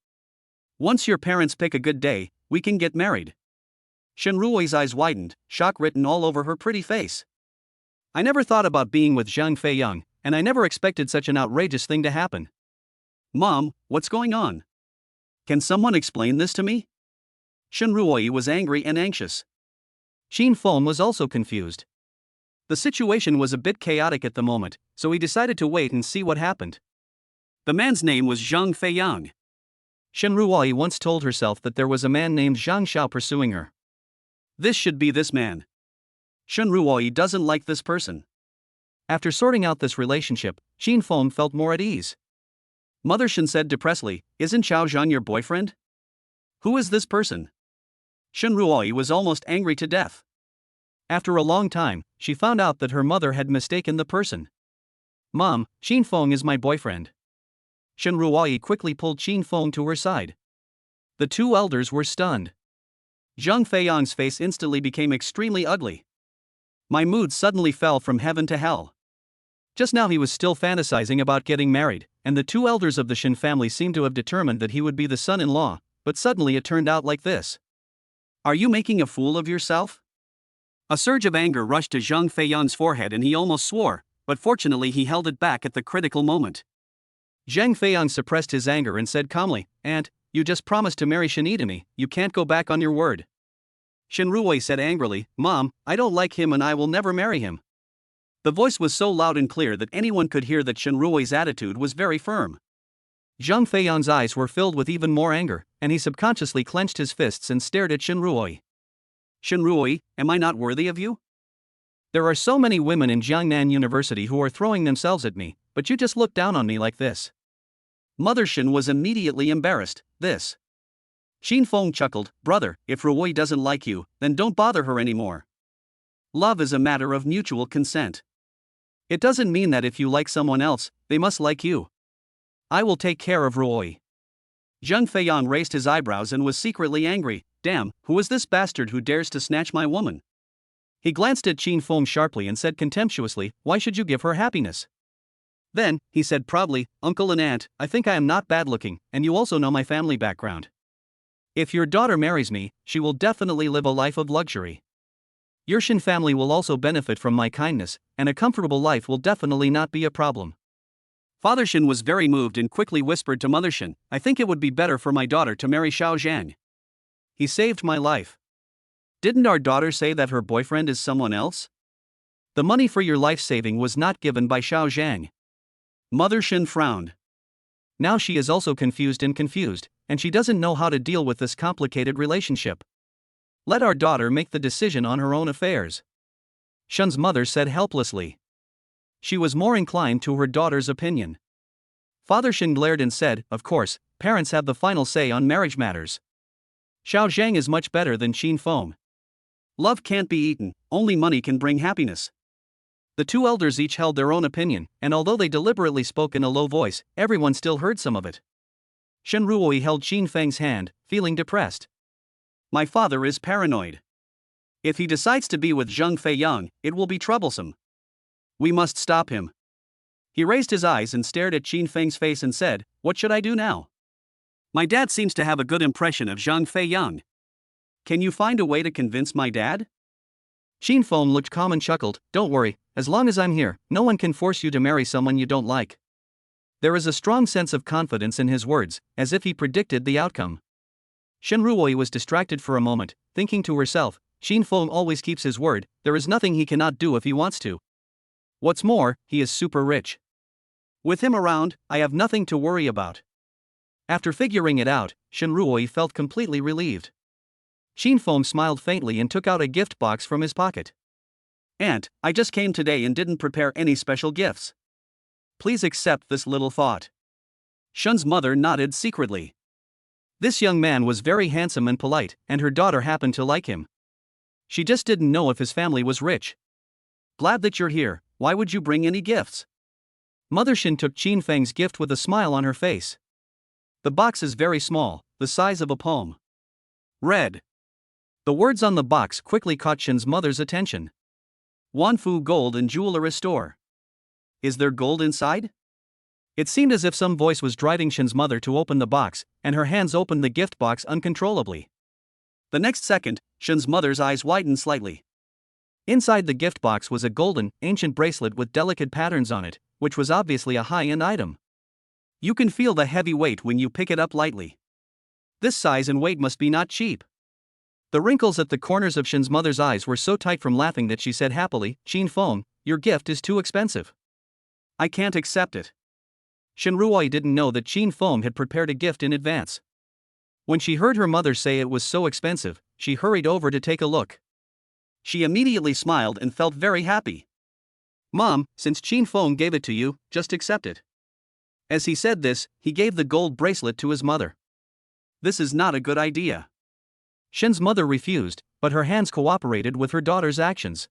Once your parents pick a good day, we can get married." Shen Ruoyi's eyes widened, shock written all over her pretty face. "I never thought about being with Zhang Feiyang, and I never expected such an outrageous thing to happen. Mom, what's going on? Can someone explain this to me?" Shen Ruoyi was angry and anxious. Qin Feng was also confused. The situation was a bit chaotic at the moment, so he decided to wait and see what happened. The man's name was Zhang Feiyang. Shen Ruoyi once told herself that there was a man named Zhang Xiao pursuing her. This should be this man. Shen Ruoyi doesn't like this person. After sorting out this relationship, Qin Feng felt more at ease. Mother Shen said depressedly, "Isn't Xiao Zhang your boyfriend? Who is this person?" Shen Ruoyi was almost angry to death. After a long time, she found out that her mother had mistaken the person. "Mom, Qin Feng is my boyfriend." Shen Ruoyi quickly pulled Qin Feng to her side. The two elders were stunned. Zhang Feiyang's face instantly became extremely ugly. My mood suddenly fell from heaven to hell. Just now he was still fantasizing about getting married, and the two elders of the Shin family seemed to have determined that he would be the son-in-law, but suddenly it turned out like this. "Are you making a fool of yourself?" A surge of anger rushed to Zhang Feiyang's forehead and he almost swore, but fortunately he held it back at the critical moment. Zhang Feiyang suppressed his anger and said calmly, "Aunt, you just promised to marry Shin to me, you can't go back on your word. Shin Ruoyi said angrily, Mom, I don't like him and I will never marry him. The voice was so loud and clear that anyone could hear that Shin Ruoyi's attitude was very firm. Zhang Feiyang's eyes were filled with even more anger, and he subconsciously clenched his fists and stared at Shin Ruoyi. Shin Ruoyi, am I not worthy of you? There are so many women in Jiangnan University who are throwing themselves at me, but you just look down on me like this. Mother Shin was immediately embarrassed. This. Shin Feng chuckled, Brother, if Ruoyi doesn't like you, then don't bother her anymore. Love is a matter of mutual consent. It doesn't mean that if you like someone else, they must like you. I will take care of Ruoyi. Zhang Feiyang raised his eyebrows and was secretly angry. Damn, who is this bastard who dares to snatch my woman? He glanced at Shin Feng sharply and said contemptuously, Why should you give her happiness? Then, he said proudly, Uncle and Aunt, I think I am not bad looking, and you also know my family background. If your daughter marries me, she will definitely live a life of luxury. Your Shin family will also benefit from my kindness, and a comfortable life will definitely not be a problem. Father Shin was very moved and quickly whispered to Mother Shin, I think it would be better for my daughter to marry Xiao Zhang. He saved my life. Didn't our daughter say that her boyfriend is someone else? The money for your life saving was not given by Xiao Zhang. Mother Shin frowned. Now she is also confused, and she doesn't know how to deal with this complicated relationship. Let our daughter make the decision on her own affairs. Shin's mother said helplessly. She was more inclined to her daughter's opinion. Father Shin glared and said, Of course, parents have the final say on marriage matters. Xiao Zhang is much better than Shin Feng. Love can't be eaten, only money can bring happiness. The two elders each held their own opinion, and although they deliberately spoke in a low voice, everyone still heard some of it. Shin Ruoyi held Shin Feng's hand, feeling depressed. My father is paranoid. If he decides to be with Zhang Feiyang, it will be troublesome. We must stop him. He raised his eyes and stared at Shin Feng's face and said, What should I do now? My dad seems to have a good impression of Zhang Feiyang. Can you find a way to convince my dad? Shin Feng looked calm and chuckled, Don't worry, as long as I'm here, no one can force you to marry someone you don't like. There is a strong sense of confidence in his words, as if he predicted the outcome. Shin Ruoyi was distracted for a moment, thinking to herself, Shin Feng always keeps his word, there is nothing he cannot do if he wants to. What's more, he is super rich. With him around, I have nothing to worry about. After figuring it out, Shin Ruoyi felt completely relieved. Shin Feng smiled faintly and took out a gift box from his pocket. Aunt, I just came today and didn't prepare any special gifts. Please accept this little thought. Shin's mother nodded secretly. This young man was very handsome and polite, and her daughter happened to like him. She just didn't know if his family was rich. Glad that you're here, why would you bring any gifts? Mother Shin took Shin Feng's gift with a smile on her face. The box is very small, the size of a palm. Red. The words on the box quickly caught Shin's mother's attention. Wanfu Gold and Jewelry Store. Is there gold inside? It seemed as if some voice was driving Shin's mother to open the box, and her hands opened the gift box uncontrollably. The next second, Shin's mother's eyes widened slightly. Inside the gift box was a golden, ancient bracelet with delicate patterns on it, which was obviously a high-end item. You can feel the heavy weight when you pick it up lightly. This size and weight must be not cheap. The wrinkles at the corners of Shin's mother's eyes were so tight from laughing that she said happily, Shin Feng, your gift is too expensive. I can't accept it. Shin Ruoyi didn't know that Shin Feng had prepared a gift in advance. When she heard her mother say it was so expensive, she hurried over to take a look. She immediately smiled and felt very happy. Mom, since Shin Feng gave it to you, just accept it. As he said this, he gave the gold bracelet to his mother. This is not a good idea. Shin's mother refused, but her hands cooperated with her daughter's actions.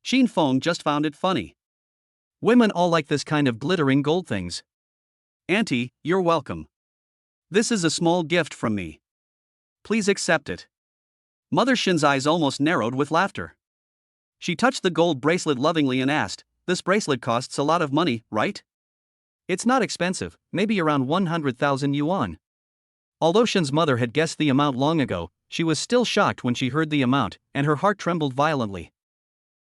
Shin Feng just found it funny. Women all like this kind of glittering gold things. Auntie, you're welcome. This is a small gift from me. Please accept it. Mother Shin's eyes almost narrowed with laughter. She touched the gold bracelet lovingly and asked, This bracelet costs a lot of money, right? It's not expensive, maybe around 100,000 yuan. Although Shin's mother had guessed the amount long ago, she was still shocked when she heard the amount, and her heart trembled violently.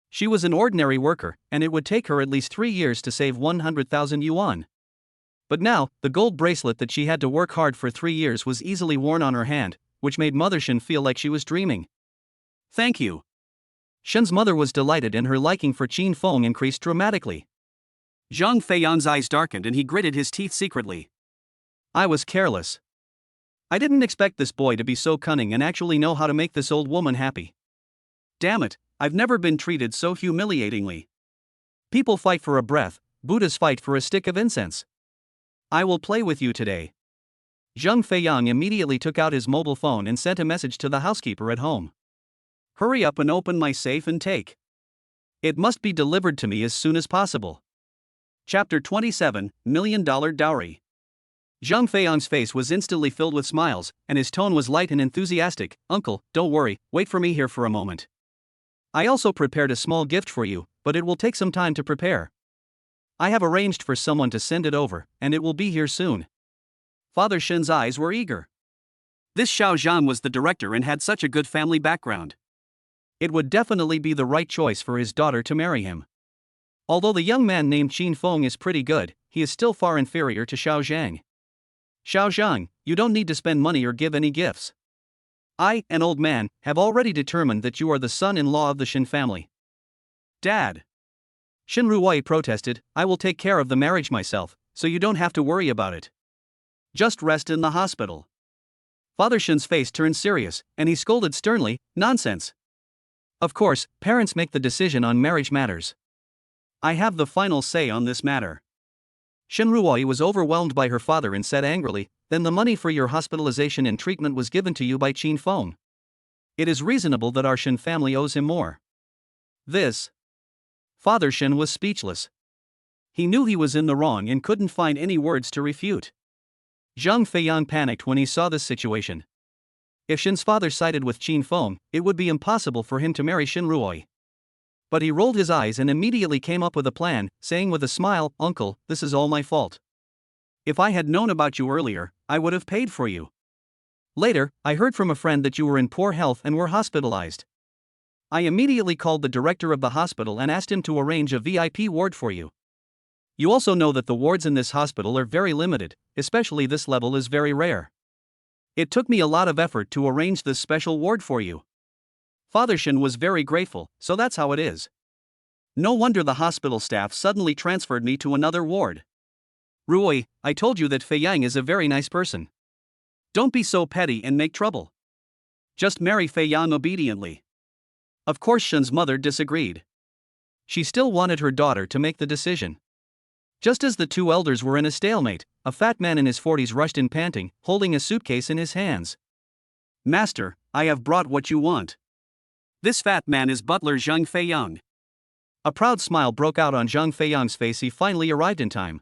She was an ordinary worker, and it would take her at least 3 years to save 100,000 yuan. But now, the gold bracelet that she had to work hard for 3 years was easily worn on her hand, which made Mother Shin feel like she was dreaming. Thank you. Shin's mother was delighted and her liking for Qin Feng increased dramatically. Zhang Feiyang's eyes darkened and he gritted his teeth secretly. I was careless. I didn't expect this boy to be so cunning and actually know how to make this old woman happy. Damn it, I've never been treated so humiliatingly. People fight for a breath, Buddhas fight for a stick of incense. I will play with you today. Zhang Feiyang immediately took out his mobile phone and sent a message to the housekeeper at home. Hurry up and open my safe and take. It must be delivered to me as soon as possible. Chapter 27, $1 Million Dowry. Zhang Feiyang's face was instantly filled with smiles, and his tone was light and enthusiastic. Uncle, don't worry, wait for me here for a moment. I also prepared a small gift for you, but it will take some time to prepare. I have arranged for someone to send it over, and it will be here soon. Father Shin's eyes were eager. This Xiao Zhan was the director and had such a good family background. It would definitely be the right choice for his daughter to marry him. Although the young man named Qin Feng is pretty good, he is still far inferior to Xiao Zhang. Xiao Zhang, you don't need to spend money or give any gifts. I, an old man, have already determined that you are the son-in-law of the Shin family. Dad. Shin Ruoyi protested, I will take care of the marriage myself, so you don't have to worry about it. Just rest in the hospital. Father Shin's face turned serious, and he scolded sternly, nonsense. Of course, parents make the decision on marriage matters. I have the final say on this matter. Shin Ruoyi was overwhelmed by her father and said angrily, then the money for your hospitalization and treatment was given to you by Qin Feng. It is reasonable that our Shin family owes him more. This. Father Shin was speechless. He knew he was in the wrong and couldn't find any words to refute. Zhang Feiyang panicked when he saw this situation. If Shin's father sided with Qin Feng, it would be impossible for him to marry Shin Ruoyi. But he rolled his eyes and immediately came up with a plan, saying with a smile, Uncle, this is all my fault. If I had known about you earlier, I would have paid for you. Later, I heard from a friend that you were in poor health and were hospitalized. I immediately called the director of the hospital and asked him to arrange a VIP ward for you. You also know that the wards in this hospital are very limited, especially this level is very rare. It took me a lot of effort to arrange this special ward for you. Father Shin was very grateful, so that's how it is. No wonder the hospital staff suddenly transferred me to another ward. Ruoyi, I told you that Feiyang is a very nice person. Don't be so petty and make trouble. Just marry Feiyang obediently. Of course Shin's mother disagreed. She still wanted her daughter to make the decision. Just as the two elders were in a stalemate, a fat man in his 40s rushed in panting, holding a suitcase in his hands. Master, I have brought what you want. This fat man is butler Zhang Feiyang. A proud smile broke out on Zhang Feiyang's face. He finally arrived in time.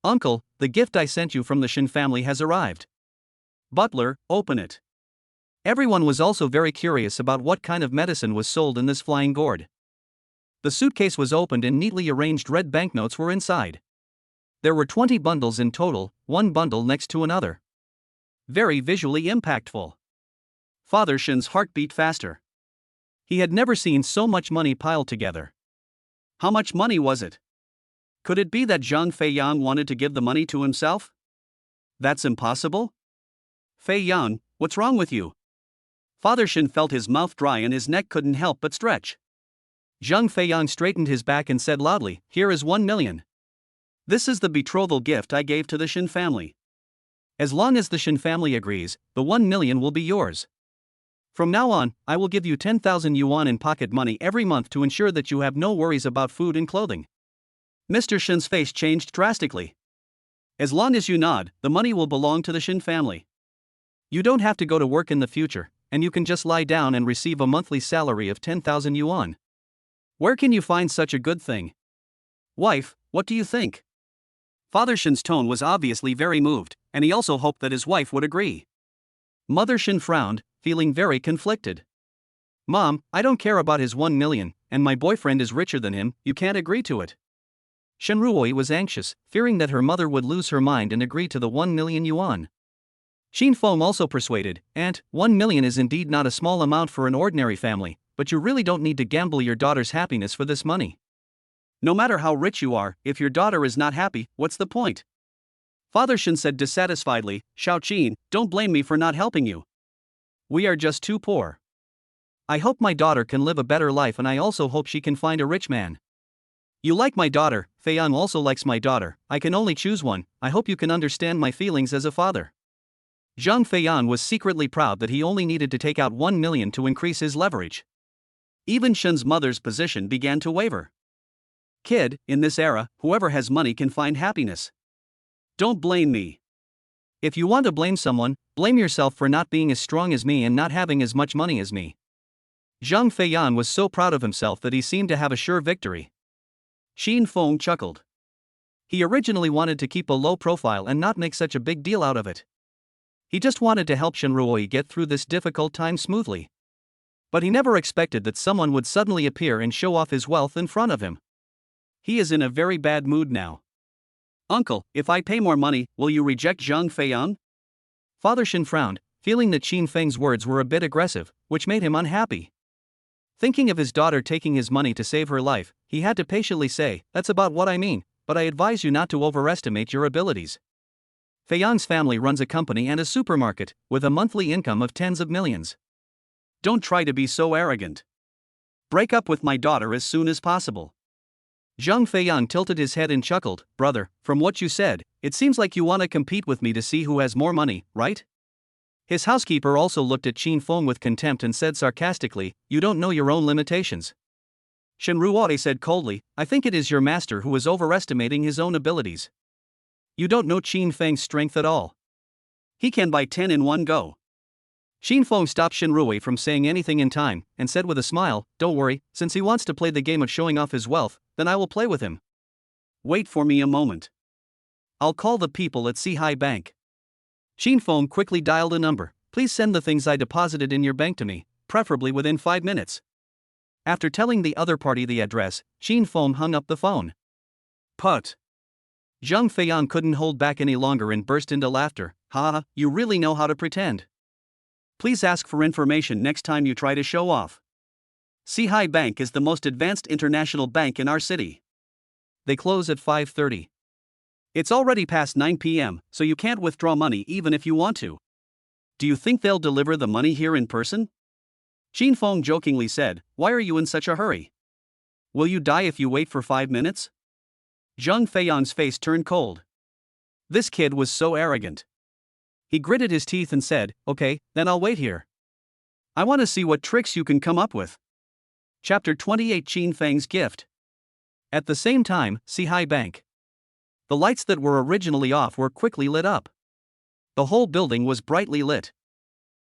Uncle, the gift I sent you from the Shin family has arrived. Butler, open it. Everyone was also very curious about what kind of medicine was sold in this flying gourd. The suitcase was opened and neatly arranged red banknotes were inside. There were 20 bundles in total, one bundle next to another. Very visually impactful. Father Shin's heart beat faster. He had never seen so much money piled together. How much money was it? Could it be that Zhang Feiyang wanted to give the money to himself? That's impossible. Feiyang, what's wrong with you? Father Shin felt his mouth dry and his neck couldn't help but stretch. Zhang Feiyang straightened his back and said loudly, here is 1 million. This is the betrothal gift I gave to the Shin family. As long as the Shin family agrees, the 1 million will be yours. From now on, I will give you 10,000 yuan in pocket money every month to ensure that you have no worries about food and clothing. Mr. Shin's face changed drastically. As long as you nod, the money will belong to the Shin family. You don't have to go to work in the future, and you can just lie down and receive a monthly salary of 10,000 yuan. Where can you find such a good thing? Wife, what do you think? Father Shin's tone was obviously very moved, and he also hoped that his wife would agree. Mother Shin frowned, feeling very conflicted. Mom, I don't care about his 1 million, and my boyfriend is richer than him, you can't agree to it. Shin Ruoyi was anxious, fearing that her mother would lose her mind and agree to the 1 million yuan. Qin Feng also persuaded, Aunt, 1 million is indeed not a small amount for an ordinary family, but you really don't need to gamble your daughter's happiness for this money. No matter how rich you are, if your daughter is not happy, what's the point? Father Shin said dissatisfiedly, Xiaoqin, don't blame me for not helping you. We are just too poor. I hope my daughter can live a better life, and I also hope she can find a rich man. You like my daughter, Feiyang also likes my daughter, I can only choose one, I hope you can understand my feelings as a father. Zhang Feiyang was secretly proud that he only needed to take out 1 million to increase his leverage. Even Shin's mother's position began to waver. Kid, in this era, whoever has money can find happiness. Don't blame me. If you want to blame someone, blame yourself for not being as strong as me and not having as much money as me. Zhang Feiyang was so proud of himself that he seemed to have a sure victory. Shin Feng chuckled. He originally wanted to keep a low profile and not make such a big deal out of it. He just wanted to help Shin Ruoyi get through this difficult time smoothly. But he never expected that someone would suddenly appear and show off his wealth in front of him. He is in a very bad mood now. Uncle, if I pay more money, will you reject Zhang Feiyang? Father Shin frowned, feeling that Qin Feng's words were a bit aggressive, which made him unhappy. Thinking of his daughter taking his money to save her life, he had to patiently say, that's about what I mean, but I advise you not to overestimate your abilities. Feiyang's family runs a company and a supermarket, with a monthly income of tens of millions. Don't try to be so arrogant. Break up with my daughter as soon as possible. Zhang Feiyang tilted his head and chuckled, brother, from what you said, it seems like you want to compete with me to see who has more money, right? His housekeeper also looked at Qin Feng with contempt and said sarcastically, you don't know your own limitations. Shin Ruoyi said coldly, I think it is your master who is overestimating his own abilities. You don't know Qin Feng's strength at all. He can buy 10 in one go. Qin Feng stopped Shin Ruoyi from saying anything in time, and said with a smile, don't worry, since he wants to play the game of showing off his wealth, then I will play with him. Wait for me a moment. I'll call the people at Sihai Bank. Qin Feng quickly dialed a number, please send the things I deposited in your bank to me, preferably within 5 minutes. After telling the other party the address, Qin Feng hung up the phone. Put. Zhang Feiyang couldn't hold back any longer and burst into laughter, ha, you really know how to pretend. Please ask for information next time you try to show off. Sihai Bank is the most advanced international bank in our city. They close at 5:30. It's already past 9 p.m., so you can't withdraw money even if you want to. Do you think they'll deliver the money here in person? Qin Feng jokingly said, why are you in such a hurry? Will you die if you wait for 5 minutes? Zhang Feiyang's face turned cold. This kid was so arrogant. He gritted his teeth and said, okay, then I'll wait here. I want to see what tricks you can come up with. Chapter 28 Qin Feng's Gift. At the same time, Sihai Bank. The lights that were originally off were quickly lit up. The whole building was brightly lit.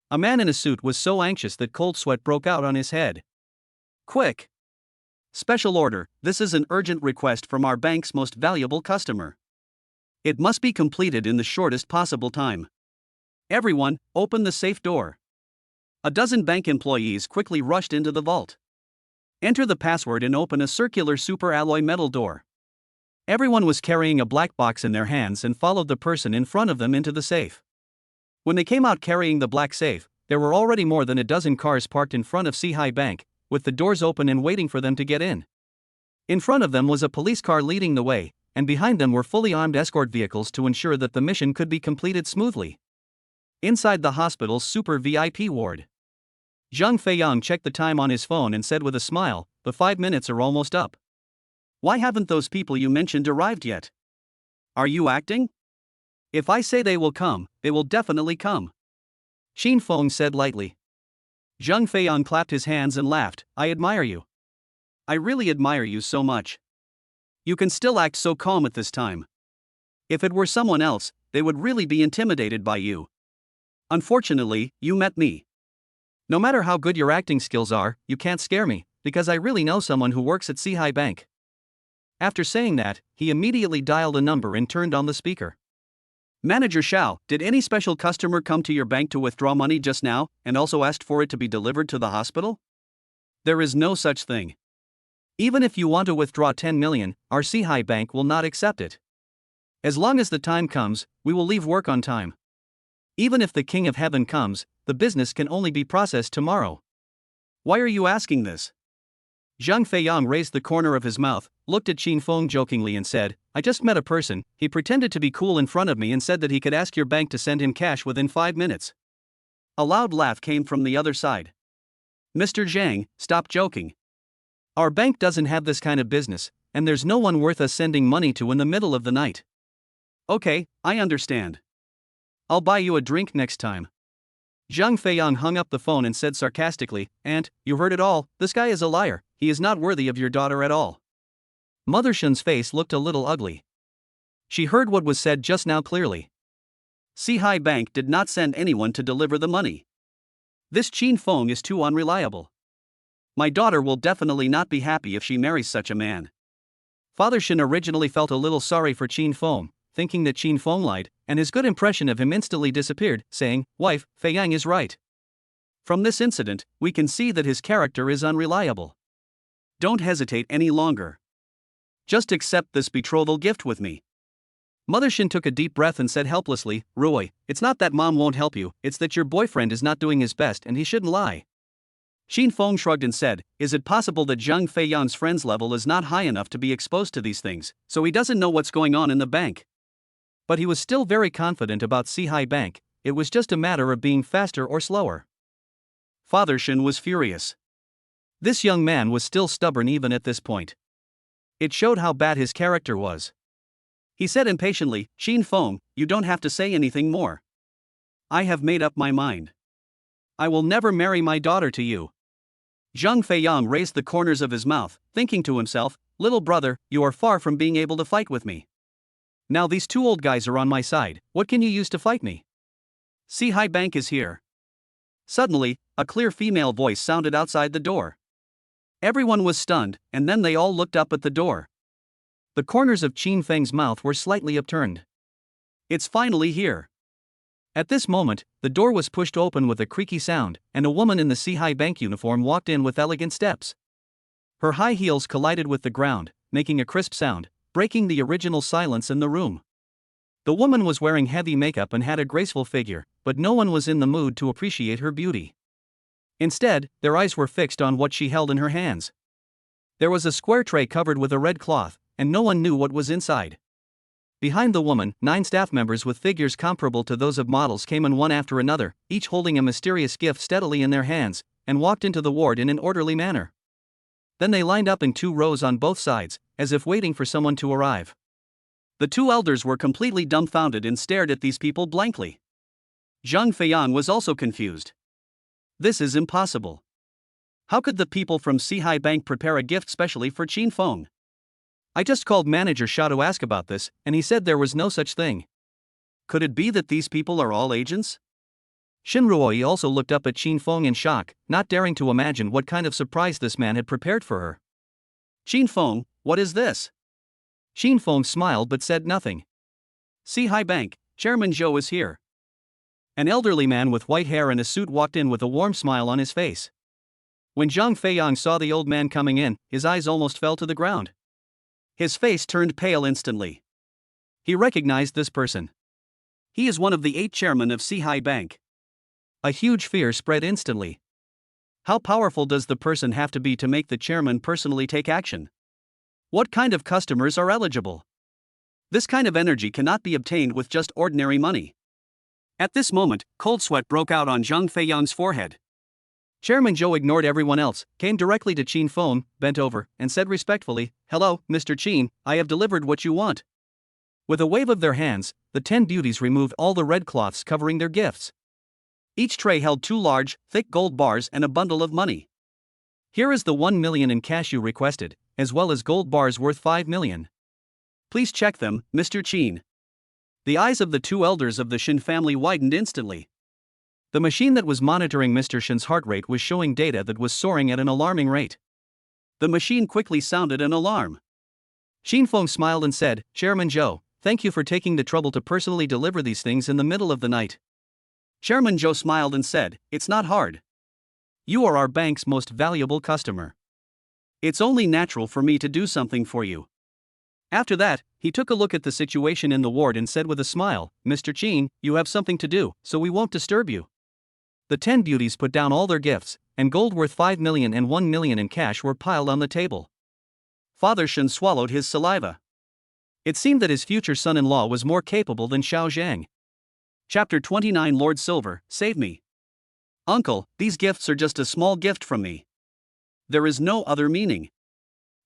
A man in a suit was so anxious that cold sweat broke out on his head. Quick! Special order, this is an urgent request from our bank's most valuable customer. It must be completed in the shortest possible time. Everyone, open the safe door. A dozen bank employees quickly rushed into the vault. Enter the password and open a circular super alloy metal door. Everyone was carrying a black box in their hands and followed the person in front of them into the safe. When they came out carrying the black safe, there were already more than a dozen cars parked in front of Sihai Bank, with the doors open and waiting for them to get in. In front of them was a police car leading the way, and behind them were fully armed escort vehicles to ensure that the mission could be completed smoothly. Inside the hospital's super VIP ward, Zhang Feiyang checked the time on his phone and said with a smile, the 5 minutes are almost up. Why haven't those people you mentioned arrived yet? Are you acting? If I say they will come, they will definitely come. Qin Feng said lightly. Zhang Feiyang clapped his hands and laughed, I admire you. I really admire you so much. You can still act so calm at this time. If it were someone else, they would really be intimidated by you. Unfortunately, you met me. No matter how good your acting skills are, you can't scare me, because I really know someone who works at Sihai Bank. After saying that, he immediately dialed a number and turned on the speaker. Manager Xiao, did any special customer come to your bank to withdraw money just now, and also asked for it to be delivered to the hospital? There is no such thing. Even if you want to withdraw 10 million, our Sihai Bank will not accept it. As long as the time comes, we will leave work on time. Even if the King of Heaven comes, the business can only be processed tomorrow. Why are you asking this? Zhang Feiyang raised the corner of his mouth, looked at Qin Feng jokingly and said, I just met a person. He pretended to be cool in front of me and said that he could ask your bank to send him cash within 5 minutes. A loud laugh came from the other side. Mr. Zhang, stop joking. Our bank doesn't have this kind of business, and there's no one worth us sending money to in the middle of the night. Okay, I understand. I'll buy you a drink next time. Zhang Feiyang hung up the phone and said sarcastically, "Aunt, you heard it all, this guy is a liar, he is not worthy of your daughter at all." Mother Shin's face looked a little ugly. She heard what was said just now clearly. Sihai Bank did not send anyone to deliver the money. This Qin Feng is too unreliable. My daughter will definitely not be happy if she marries such a man. Father Shin originally felt a little sorry for Qin Feng, thinking that Qin Feng lied, and his good impression of him instantly disappeared, saying, "Wife, Feiyang is right." From this incident, we can see that his character is unreliable. Don't hesitate any longer. Just accept this betrothal gift with me. Mother Shin took a deep breath and said helplessly, "Roy, it's not that mom won't help you, it's that your boyfriend is not doing his best and he shouldn't lie." Qin Feng shrugged and said, "Is it possible that Zhang Feiyang's friend's level is not high enough to be exposed to these things, so he doesn't know what's going on in the bank?" But he was still very confident about Sihai Bank, it was just a matter of being faster or slower. Father Shin was furious. This young man was still stubborn even at this point. It showed how bad his character was. He said impatiently, "Qin Feng, you don't have to say anything more. I have made up my mind. I will never marry my daughter to you." Zhang Feiyang raised the corners of his mouth, thinking to himself, "Little brother, you are far from being able to fight with me. Now these two old guys are on my side, what can you use to fight me? Sihai Bank is here." Suddenly, a clear female voice sounded outside the door. Everyone was stunned, and then they all looked up at the door. The corners of Qin Feng's mouth were slightly upturned. "It's finally here." At this moment, the door was pushed open with a creaky sound, and a woman in the Sihai Bank uniform walked in with elegant steps. Her high heels collided with the ground, making a crisp sound, breaking the original silence in the room. The woman was wearing heavy makeup and had a graceful figure, but no one was in the mood to appreciate her beauty. Instead, their eyes were fixed on what she held in her hands. There was a square tray covered with a red cloth, and no one knew what was inside. Behind the woman, 9 staff members with figures comparable to those of models came in one after another, each holding a mysterious gift steadily in their hands, and walked into the ward in an orderly manner. Then they lined up in 2 rows on both sides, as if waiting for someone to arrive. The 2 elders were completely dumbfounded and stared at these people blankly. Zhang Feiyang was also confused. This is impossible. How could the people from Sihai Bank prepare a gift specially for Qin Feng? I just called Manager Sha to ask about this, and he said there was no such thing. Could it be that these people are all agents? Shin Ruoi also looked up at Qin Feng in shock, not daring to imagine what kind of surprise this man had prepared for her. "Qin Feng, what is this?" Qin Feng smiled but said nothing. "Sihai Bank, Chairman Zhou is here." An elderly man with white hair and a suit walked in with a warm smile on his face. When Zhang Feiyang saw the old man coming in, his eyes almost fell to the ground. His face turned pale instantly. He recognized this person. He is one of the 8 chairmen of Sihai Bank. A huge fear spread instantly. How powerful does the person have to be to make the chairman personally take action? What kind of customers are eligible? This kind of energy cannot be obtained with just ordinary money. At this moment, cold sweat broke out on Zhang Feiyang's forehead. Chairman Zhou ignored everyone else, came directly to Qin Feng, bent over, and said respectfully, "Hello, Mr. Qin, I have delivered what you want." With a wave of their hands, the 10 beauties removed all the red cloths covering their gifts. Each tray held 2 large, thick gold bars and a bundle of money. "Here is the 1 million in cash you requested, as well as gold bars worth 5 million. Please check them, Mr. Qin." The eyes of the 2 elders of the Shin family widened instantly. The machine that was monitoring Mr. Shin's heart rate was showing data that was soaring at an alarming rate. The machine quickly sounded an alarm. Qin Feng smiled and said, "Chairman Zhou, thank you for taking the trouble to personally deliver these things in the middle of the night." Chairman Zhou smiled and said, "It's not hard. You are our bank's most valuable customer. It's only natural for me to do something for you." After that, he took a look at the situation in the ward and said with a smile, "Mr. Qin, you have something to do, so we won't disturb you." The 10 beauties put down all their gifts, and gold worth 5 million and 1 million in cash were piled on the table. Father Shin swallowed his saliva. It seemed that his future son-in-law was more capable than Xiao Zhang. Chapter 29 Lord Silver, save me. Uncle, these gifts are just a small gift from me. There is no other meaning.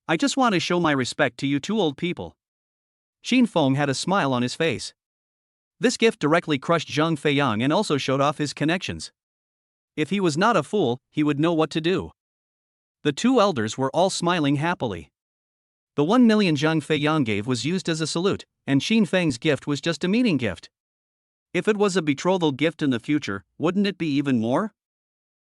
I just want to show my respect to you two old people. Shin Feng had a smile on his face. This gift directly crushed Zhang Feiyang and also showed off his connections. If he was not a fool, he would know what to do. The two elders were all smiling happily. The 1 million Zhang Feiyang gave was used as a salute, and Shin Feng's gift was just a meeting gift. If it was a betrothal gift in the future, wouldn't it be even more?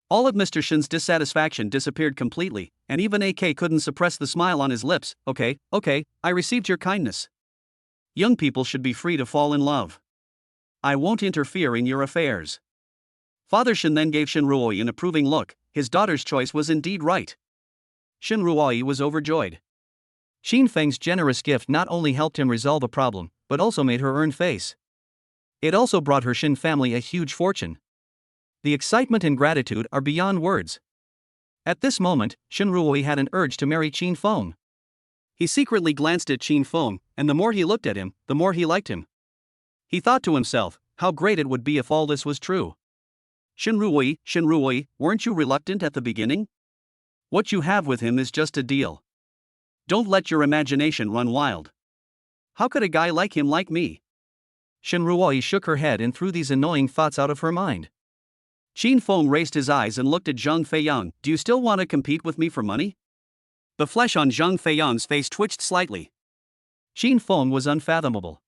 All of Mr. Shin's dissatisfaction disappeared completely, and even AK couldn't suppress the smile on his lips. Okay, I received your kindness. Young people should be free to fall in love. I won't interfere in your affairs. Father Shin then gave Shin Ruoyi an approving look. His daughter's choice was indeed right. Shin Ruoyi was overjoyed. Shin Feng's generous gift not only helped him resolve a problem, but also made her earn face. It also brought her Shin family a huge fortune. The excitement and gratitude are beyond words. At this moment, Shin Ruoyi had an urge to marry Qin Feng. He secretly glanced at Qin Feng, and the more he looked at him, the more he liked him. He thought to himself, how great it would be if all this was true. Shin Ruoyi, weren't you reluctant at the beginning? What you have with him is just a deal. Don't let your imagination run wild. How could a guy like him like me? Shin Ruoyi shook her head and threw these annoying thoughts out of her mind. Qin Feng raised his eyes and looked at Zhang Feiyang. Do you still want to compete with me for money? The flesh on Zhang Feiyang's face twitched slightly. Qin Feng was unfathomable.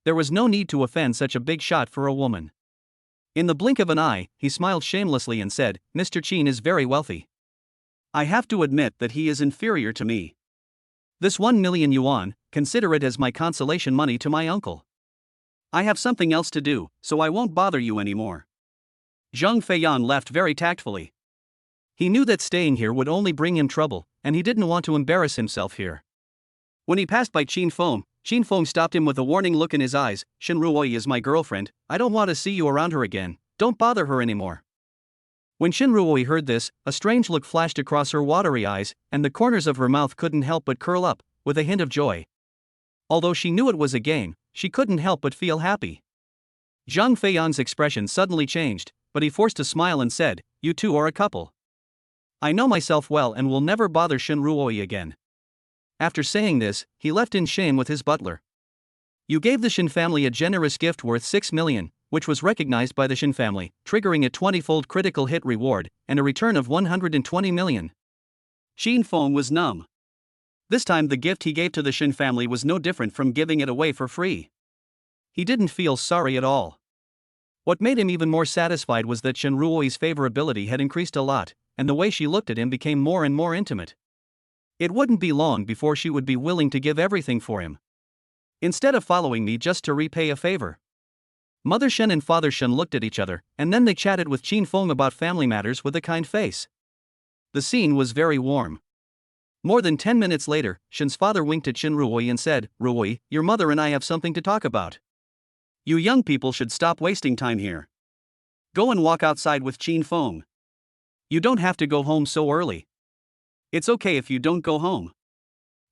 There was no need to offend such a big shot for a woman. In the blink of an eye, he smiled shamelessly and said, Mr. Qin is very wealthy. I have to admit that he is inferior to me. This 1 million yuan, consider it as my consolation money to my uncle. I have something else to do, so I won't bother you anymore. Zhang Feiyang left very tactfully. He knew that staying here would only bring him trouble, and he didn't want to embarrass himself here. When he passed by Qin Feng stopped him with a warning look in his eyes. Shin Ruoyi is my girlfriend, I don't want to see you around her again, don't bother her anymore. When Shin Ruoyi heard this, a strange look flashed across her watery eyes, and the corners of her mouth couldn't help but curl up, with a hint of joy. Although she knew it was a game, she couldn't help but feel happy. Zhang Feiyang's expression suddenly changed, but he forced a smile and said, you two are a couple. I know myself well and will never bother Shin Ruoyi again. After saying this, he left in shame with his butler. You gave the Shin family a generous gift worth 6 million, which was recognized by the Shin family, triggering a 20-fold critical hit reward, and a return of 120 million. Qin Feng was numb. This time the gift he gave to the Shin family was no different from giving it away for free. He didn't feel sorry at all. What made him even more satisfied was that Shin Ruoyi's favorability had increased a lot, and the way she looked at him became more and more intimate. It wouldn't be long before she would be willing to give everything for him. Instead of following me just to repay a favor. Mother Shen and Father Shen looked at each other, and then they chatted with Qin Feng about family matters with a kind face. The scene was very warm. More than 10 minutes later, Shen's father winked at Shin Ruoyi and said, Ruoyi, your mother and I have something to talk about. You young people should stop wasting time here. Go and walk outside with Qin Feng. You don't have to go home so early. It's okay if you don't go home.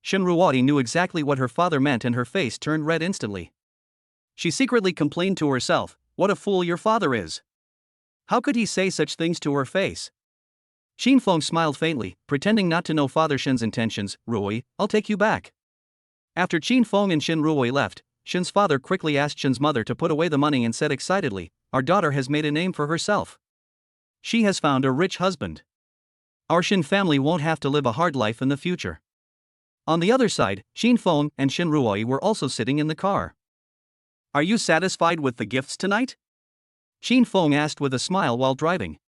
Shin Ruoyi knew exactly what her father meant and her face turned red instantly. She secretly complained to herself, what a fool your father is. How could he say such things to her face? Qin Feng smiled faintly, pretending not to know Father Shin's intentions. Ruoyi, I'll take you back. After Qin Feng and Shin Ruoyi left, Shin's father quickly asked Shin's mother to put away the money and said excitedly, our daughter has made a name for herself. She has found a rich husband. Our Shin family won't have to live a hard life in the future. On the other side, Qin Feng and Shin Ruoyi were also sitting in the car. Are you satisfied with the gifts tonight? Qin Feng asked with a smile while driving.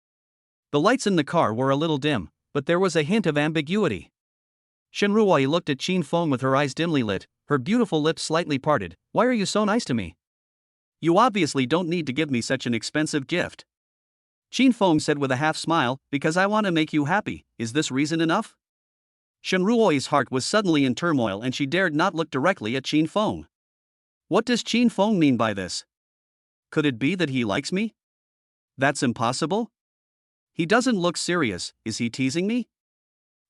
The lights in the car were a little dim, but there was a hint of ambiguity. Shin Ruoyi looked at Qin Feng with her eyes dimly lit, her beautiful lips slightly parted. Why are you so nice to me? You obviously don't need to give me such an expensive gift. Qin Feng said with a half smile, because I want to make you happy, is this reason enough? Shin Ruoyi's heart was suddenly in turmoil and she dared not look directly at Qin Feng. What does Qin Feng mean by this? Could it be that he likes me? That's impossible. He doesn't look serious, is he teasing me?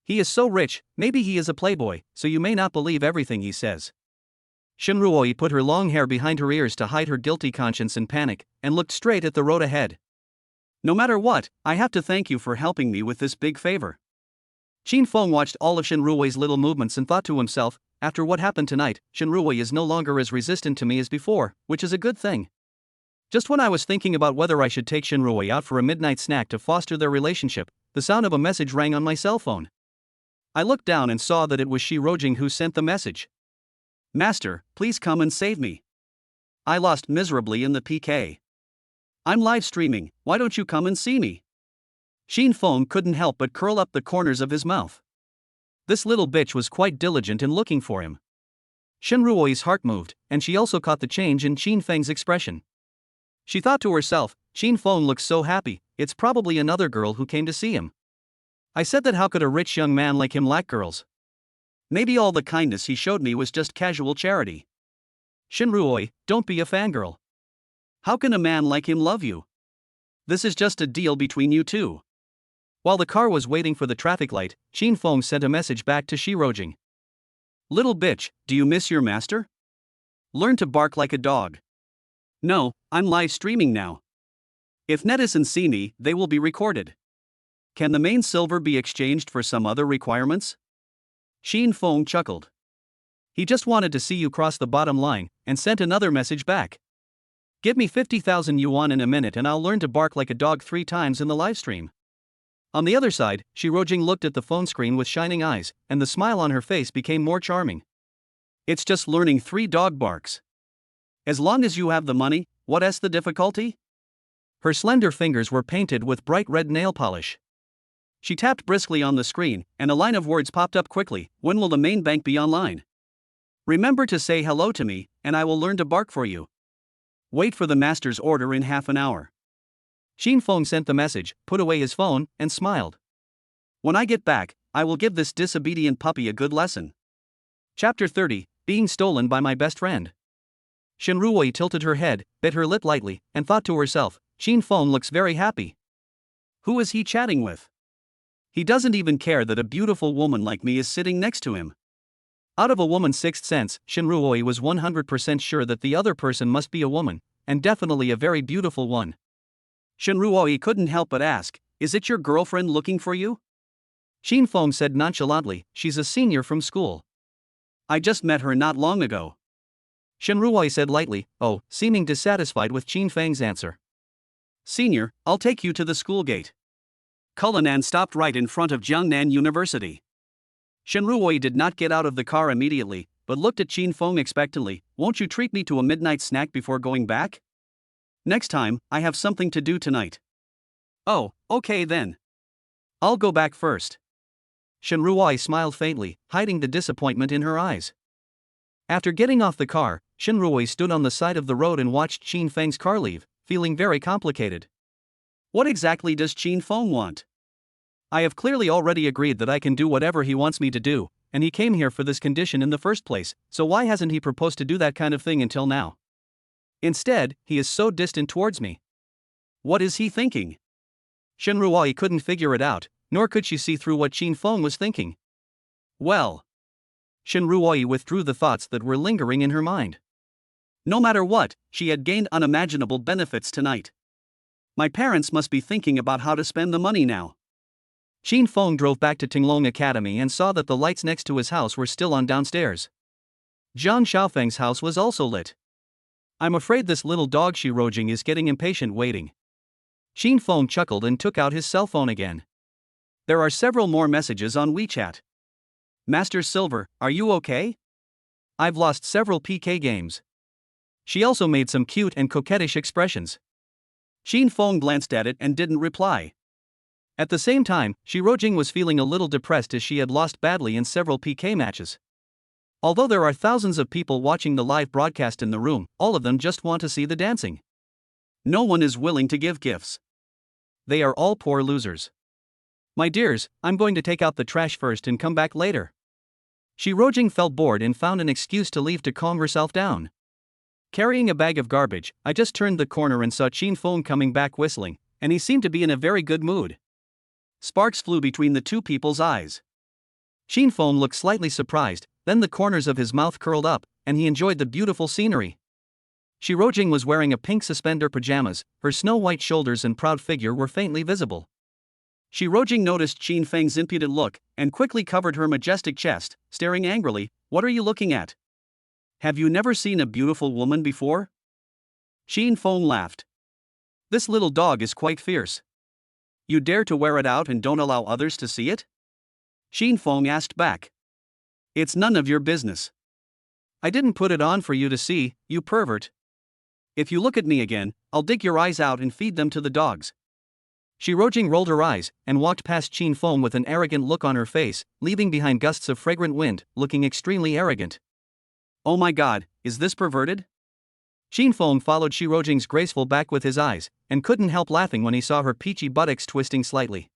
He is so rich, maybe he is a playboy, so you may not believe everything he says. Shin Ruoi put her long hair behind her ears to hide her guilty conscience and panic, and looked straight at the road ahead. No matter what, I have to thank you for helping me with this big favor. Shin Feng watched all of Shin Ruoi's little movements and thought to himself, after what happened tonight, Shin Ruoi is no longer as resistant to me as before, which is a good thing. Just when I was thinking about whether I should take Shin Ruoi out for a midnight snack to foster their relationship, the sound of a message rang on my cell phone. I looked down and saw that it was Shi Rojing who sent the message. Master, please come and save me. I lost miserably in the PK. I'm live streaming, why don't you come and see me? Shin Feng couldn't help but curl up the corners of his mouth. This little bitch was quite diligent in looking for him. Shin Ruoi's heart moved, and she also caught the change in Shin Feng's expression. She thought to herself, Shin Feng looks so happy, it's probably another girl who came to see him. I said that how could a rich young man like him lack girls? Maybe all the kindness he showed me was just casual charity. Shin Ruoi, don't be a fangirl. How can a man like him love you? This is just a deal between you two. While the car was waiting for the traffic light, Shin Feng sent a message back to Shi Rojing. Little bitch, do you miss your master? Learn to bark like a dog. No, I'm live streaming now. If netizens see me, they will be recorded. Can the main silver be exchanged for some other requirements? Shin Feng chuckled. He just wanted to see you cross the bottom line, and sent another message back. Give me 50,000 yuan in a minute and I'll learn to bark like a dog 3 times in the livestream. On the other side, Shi Rojing looked at the phone screen with shining eyes, and the smile on her face became more charming. It's just learning 3 dog barks. As long as you have the money, what's the difficulty? Her slender fingers were painted with bright red nail polish. She tapped briskly on the screen, and a line of words popped up quickly. When will the main bank be online? Remember to say hello to me, and I will learn to bark for you. Wait for the master's order in half an hour. Shin Feng sent the message, put away his phone, and smiled. When I get back, I will give this disobedient puppy a good lesson. Chapter 30, Being Stolen by My Best Friend. Shin Ruoi tilted her head, bit her lip lightly, and thought to herself, Shin Feng looks very happy. Who is he chatting with? He doesn't even care that a beautiful woman like me is sitting next to him. Out of a woman's sixth sense, Shin Ruoi was 100% sure that the other person must be a woman, and definitely a very beautiful one. Shin Ruoi couldn't help but ask, is it your girlfriend looking for you? Shin Feng said nonchalantly, she's a senior from school. I just met her not long ago. Shin Ruoi said lightly, oh, seeming dissatisfied with Shin Feng's answer. Senior, I'll take you to the school gate. Cullinan stopped right in front of Jiangnan University. Shin Ruoi did not get out of the car immediately, but looked at Shin Feng expectantly. Won't you treat me to a midnight snack before going back? Next time, I have something to do tonight. Oh, okay then. I'll go back first. Shin Ruoi smiled faintly, hiding the disappointment in her eyes. After getting off the car, Shin Ruoi stood on the side of the road and watched Shin Feng's car leave, feeling very complicated. What exactly does Shin Feng want? I have clearly already agreed that I can do whatever he wants me to do, and he came here for this condition in the first place, so why hasn't he proposed to do that kind of thing until now? Instead, he is so distant towards me. What is he thinking? Shin Ruoi couldn't figure it out, nor could she see through what Shin Feng was thinking. Well. Shin Ruoi withdrew the thoughts that were lingering in her mind. No matter what, she had gained unimaginable benefits tonight. My parents must be thinking about how to spend the money now. Shin Feng drove back to Tinglong Academy and saw that the lights next to his house were still on downstairs. Jang Xiaopang's house was also lit. I'm afraid this little dog Shi Rojing is getting impatient waiting. Shin Feng chuckled and took out his cell phone again. There are several more messages on WeChat. Master Silver, are you okay? I've lost several PK games. She also made some cute and coquettish expressions. Shin Feng glanced at it and didn't reply. At the same time, Shi Rojing was feeling a little depressed as she had lost badly in several PK matches. Although there are thousands of people watching the live broadcast in the room, all of them just want to see the dancing. No one is willing to give gifts. They are all poor losers. My dears, I'm going to take out the trash first and come back later. Shi Rojing felt bored and found an excuse to leave to calm herself down. Carrying a bag of garbage, I just turned the corner and saw Shin Feng coming back whistling, and he seemed to be in a very good mood. Sparks flew between the two people's eyes. Shin Feng looked slightly surprised, then the corners of his mouth curled up, and he enjoyed the beautiful scenery. Shirojing was wearing a pink suspender pajamas, her snow-white shoulders and proud figure were faintly visible. Shirojing noticed Shin Feng's impudent look, and quickly covered her majestic chest, staring angrily. "What are you looking at? Have you never seen a beautiful woman before?" Shin Feng laughed. "This little dog is quite fierce. You dare to wear it out and don't allow others to see it?" Shin Feng asked back. "It's none of your business. I didn't put it on for you to see, you pervert. If you look at me again, I'll dig your eyes out and feed them to the dogs." Shirojing rolled her eyes and walked past Shin Feng with an arrogant look on her face, leaving behind gusts of fragrant wind, looking extremely arrogant. "Oh my god, is this perverted?" Shin Feng followed Shirojing's graceful back with his eyes, and couldn't help laughing when he saw her peachy buttocks twisting slightly.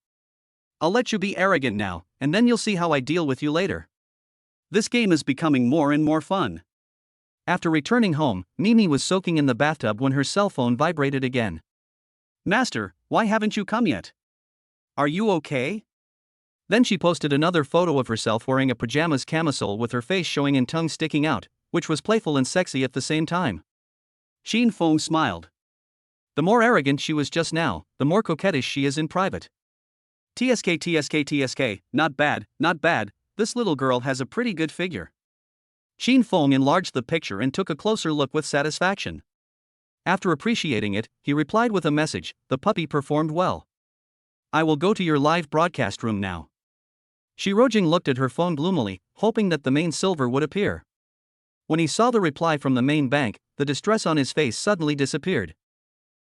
"I'll let you be arrogant now, and then you'll see how I deal with you later. This game is becoming more and more fun." After returning home, Mimi was soaking in the bathtub when her cell phone vibrated again. "Master, why haven't you come yet? Are you okay?" Then she posted another photo of herself wearing a pajamas camisole with her face showing and tongue sticking out, which was playful and sexy at the same time. Shin Feng smiled. The more arrogant she was just now, the more coquettish she is in private. TSK, not bad, not bad, this little girl has a pretty good figure." Shin Feng enlarged the picture and took a closer look with satisfaction. After appreciating it, he replied with a message, "The puppy performed well. I will go to your live broadcast room now." Shirojing looked at her phone gloomily, hoping that the main silver would appear. When he saw the reply from the main bank, the distress on his face suddenly disappeared.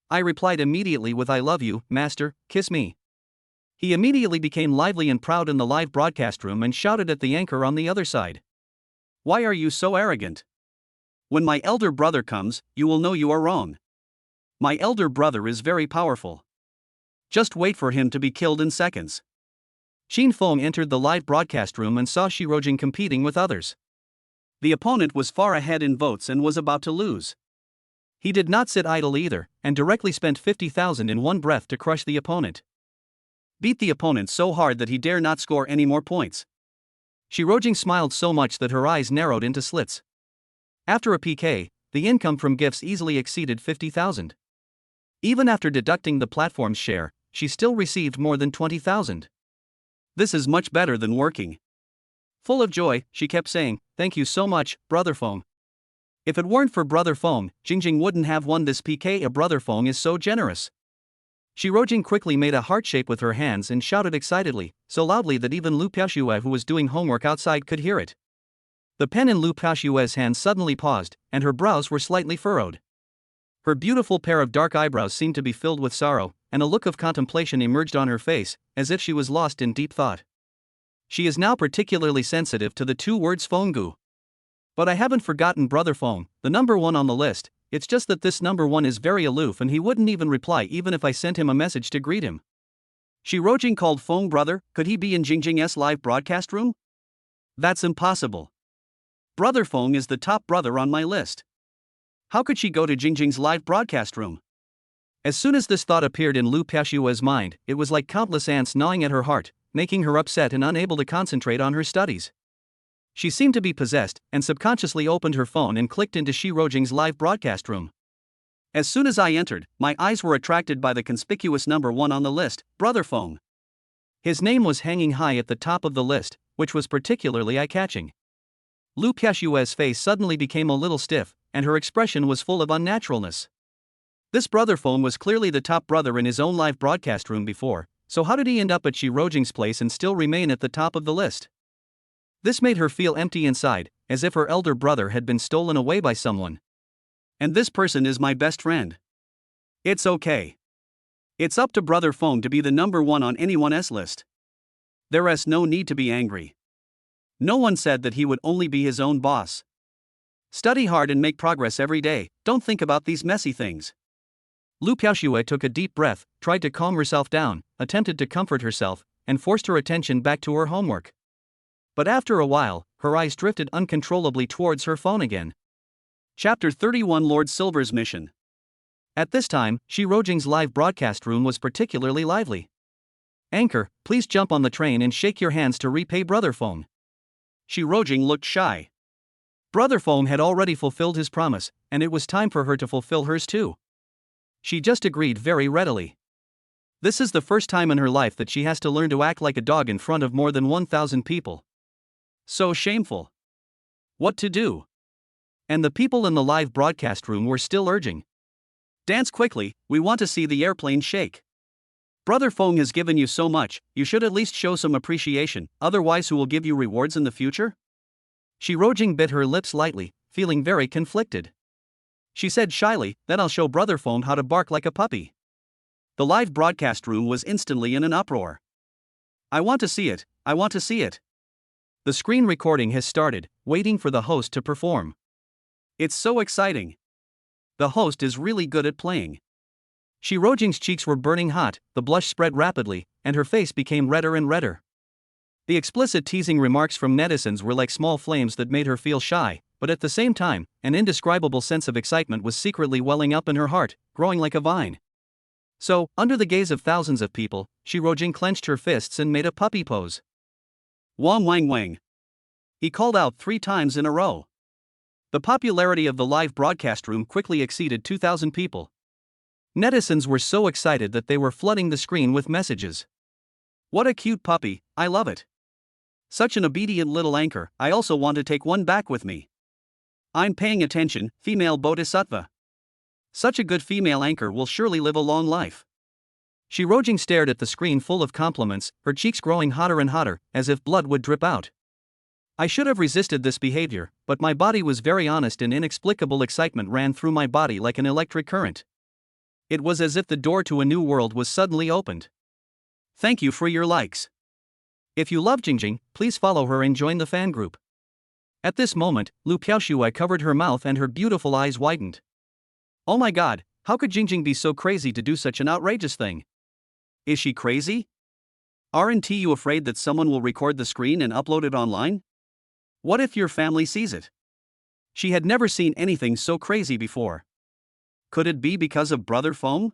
"I replied immediately with 'I love you, master, kiss me.'" He immediately became lively and proud in the live broadcast room and shouted at the anchor on the other side. "Why are you so arrogant? When my elder brother comes, you will know you are wrong. My elder brother is very powerful. Just wait for him to be killed in seconds." Shin Feng entered the live broadcast room and saw Shirojing competing with others. The opponent was far ahead in votes and was about to lose. He did not sit idle either, and directly spent 50,000 in one breath to crush the opponent. Beat the opponent so hard that he dare not score any more points. Shirojing smiled so much that her eyes narrowed into slits. After a PK, the income from gifts easily exceeded 50,000. Even after deducting the platform's share, she still received more than 20,000. This is much better than working. Full of joy, she kept saying, "Thank you so much, Brother Feng. If it weren't for Brother Feng, Jingjing wouldn't have won this PK. A Brother Feng is so generous." Shirojing quickly made a heart shape with her hands and shouted excitedly, so loudly that even Lu Piaoxue, who was doing homework outside, could hear it. The pen in Lu Piaoxue's hand suddenly paused, and her brows were slightly furrowed. Her beautiful pair of dark eyebrows seemed to be filled with sorrow, and a look of contemplation emerged on her face, as if she was lost in deep thought. She is now particularly sensitive to the two words Fenggu. "But I haven't forgotten Brother Feng, the number one on the list. It's just that this number one is very aloof and he wouldn't even reply even if I sent him a message to greet him." Shirojing called Feng brother. Could he be in Jingjing's live broadcast room? That's impossible. Brother Feng is the top brother on my list. How could she go to Jingjing's live broadcast room? As soon as this thought appeared in Lu Piaoxue's mind, it was like countless ants gnawing at her heart, making her upset and unable to concentrate on her studies. She seemed to be possessed, and subconsciously opened her phone and clicked into Shirojing's live broadcast room. As soon as I entered, my eyes were attracted by the conspicuous number one on the list, Brother Feng. His name was hanging high at the top of the list, which was particularly eye-catching. Lu Piaoxue's face suddenly became a little stiff, and her expression was full of unnaturalness. This Brother Feng was clearly the top brother in his own live broadcast room before, so how did he end up at Shirojing's place and still remain at the top of the list? This made her feel empty inside, as if her elder brother had been stolen away by someone. And this person is my best friend. It's okay. It's up to Brother Feng to be the number one on anyone's list. There's no need to be angry. No one said that he would only be his own boss. Study hard and make progress every day, don't think about these messy things. Lu Piaoxue took a deep breath, tried to calm herself down, attempted to comfort herself, and forced her attention back to her homework. But after a while, her eyes drifted uncontrollably towards her phone again. Chapter 31 Lord Silver's Mission. At this time, Shirojing's live broadcast room was particularly lively. "Anchor, please jump on the train and shake your hands to repay Brother Feng." Shi Rojing looked shy. Brother Foam had already fulfilled his promise, and it was time for her to fulfill hers too. She just agreed very readily. This is the first time in her life that she has to learn to act like a dog in front of more than 1,000 people. So shameful. What to do? And the people in the live broadcast room were still urging. Dance quickly, we want to see the airplane shake. Brother Fong has given you so much, you should at least show some appreciation, otherwise who will give you rewards in the future? Shi Rojing bit her lips lightly, feeling very conflicted. She said shyly, then I'll show Brother Fong how to bark like a puppy. The live broadcast room was instantly in an uproar. I want to see it, I want to see it. The screen recording has started, waiting for the host to perform. It's so exciting. The host is really good at playing. Shi Rojing's cheeks were burning hot, the blush spread rapidly, and her face became redder and redder. The explicit teasing remarks from netizens were like small flames that made her feel shy, but at the same time, an indescribable sense of excitement was secretly welling up in her heart, growing like a vine. So, under the gaze of thousands of people, Shi Rojing clenched her fists and made a puppy pose. Wang Wang Wang. He called out 3 times in a row. The popularity of the live broadcast room quickly exceeded 2,000 people. Netizens were so excited that they were flooding the screen with messages. What a cute puppy, I love it. Such an obedient little anchor, I also want to take one back with me. I'm paying attention, female bodhisattva. Such a good female anchor will surely live a long life. Shi Rojing stared at the screen full of compliments, her cheeks growing hotter and hotter, as if blood would drip out. I should have resisted this behavior, but my body was very honest and inexplicable excitement ran through my body like an electric current. It was as if the door to a new world was suddenly opened. Thank you for your likes. If you love Jingjing, please follow her and join the fan group. At this moment, Lu Piaoshui covered her mouth and her beautiful eyes widened. Oh my god, how could Jingjing be so crazy to do such an outrageous thing? Is she crazy? Aren't you afraid that someone will record the screen and upload it online? What if your family sees it? She had never seen anything so crazy before. Could it be because of Brother Fong?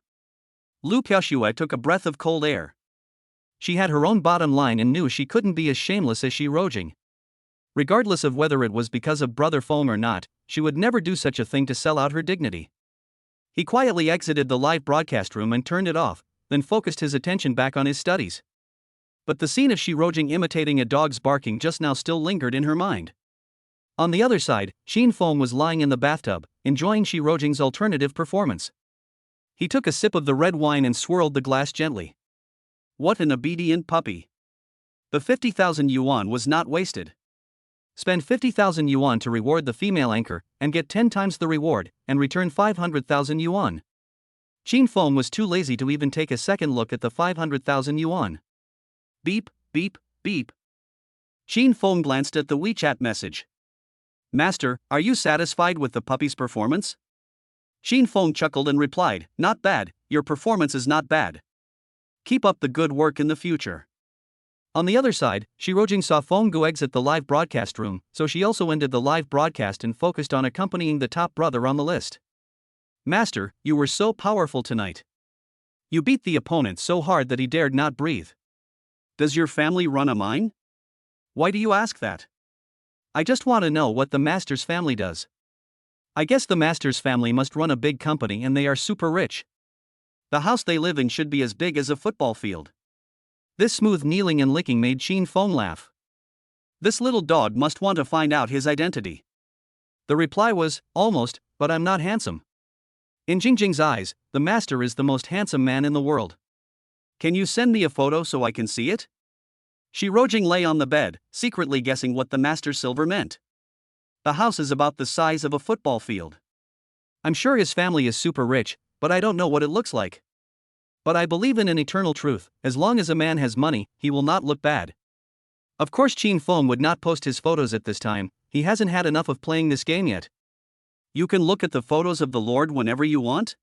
Lu Piaoshui took a breath of cold air. She had her own bottom line and knew she couldn't be as shameless as Shi Rojing. Regardless of whether it was because of Brother Fong or not, she would never do such a thing to sell out her dignity. He quietly exited the live broadcast room and turned it off, then focused his attention back on his studies. But the scene of Shi Rojing imitating a dog's barking just now still lingered in her mind. On the other side, Shin Fong was lying in the bathtub, enjoying Shi Rojing's alternative performance. He took a sip of the red wine and swirled the glass gently. What an obedient puppy. The 50,000 yuan was not wasted. Spend 50,000 yuan to reward the female anchor, and get 10 times the reward, and return 500,000 yuan. Shin Fong was too lazy to even take a second look at the 500,000 yuan. Beep, beep, beep. Shin Fong glanced at the WeChat message. Master, are you satisfied with the puppy's performance? Shin Fong chuckled and replied, not bad, your performance is not bad. Keep up the good work in the future. On the other side, Shi Rojing saw Fong Gu exit the live broadcast room, so she also ended the live broadcast and focused on accompanying the top brother on the list. Master, you were so powerful tonight. You beat the opponent so hard that he dared not breathe. Does your family run a mine? Why do you ask that? I just want to know what the master's family does. I guess the master's family must run a big company and they are super rich. The house they live in should be as big as a football field. This smooth kneeling and licking made Shin Fong laugh. This little dog must want to find out his identity. The reply was, almost, but I'm not handsome. In Jingjing's eyes, the master is the most handsome man in the world. Can you send me a photo so I can see it? Shi Rojing lay on the bed, secretly guessing what the master's silver meant. The house is about the size of a football field. I'm sure his family is super rich, but I don't know what it looks like. But I believe in an eternal truth, as long as a man has money, he will not look bad. Of course Shin Fong would not post his photos at this time, he hasn't had enough of playing this game yet. You can look at the photos of the Lord whenever you want?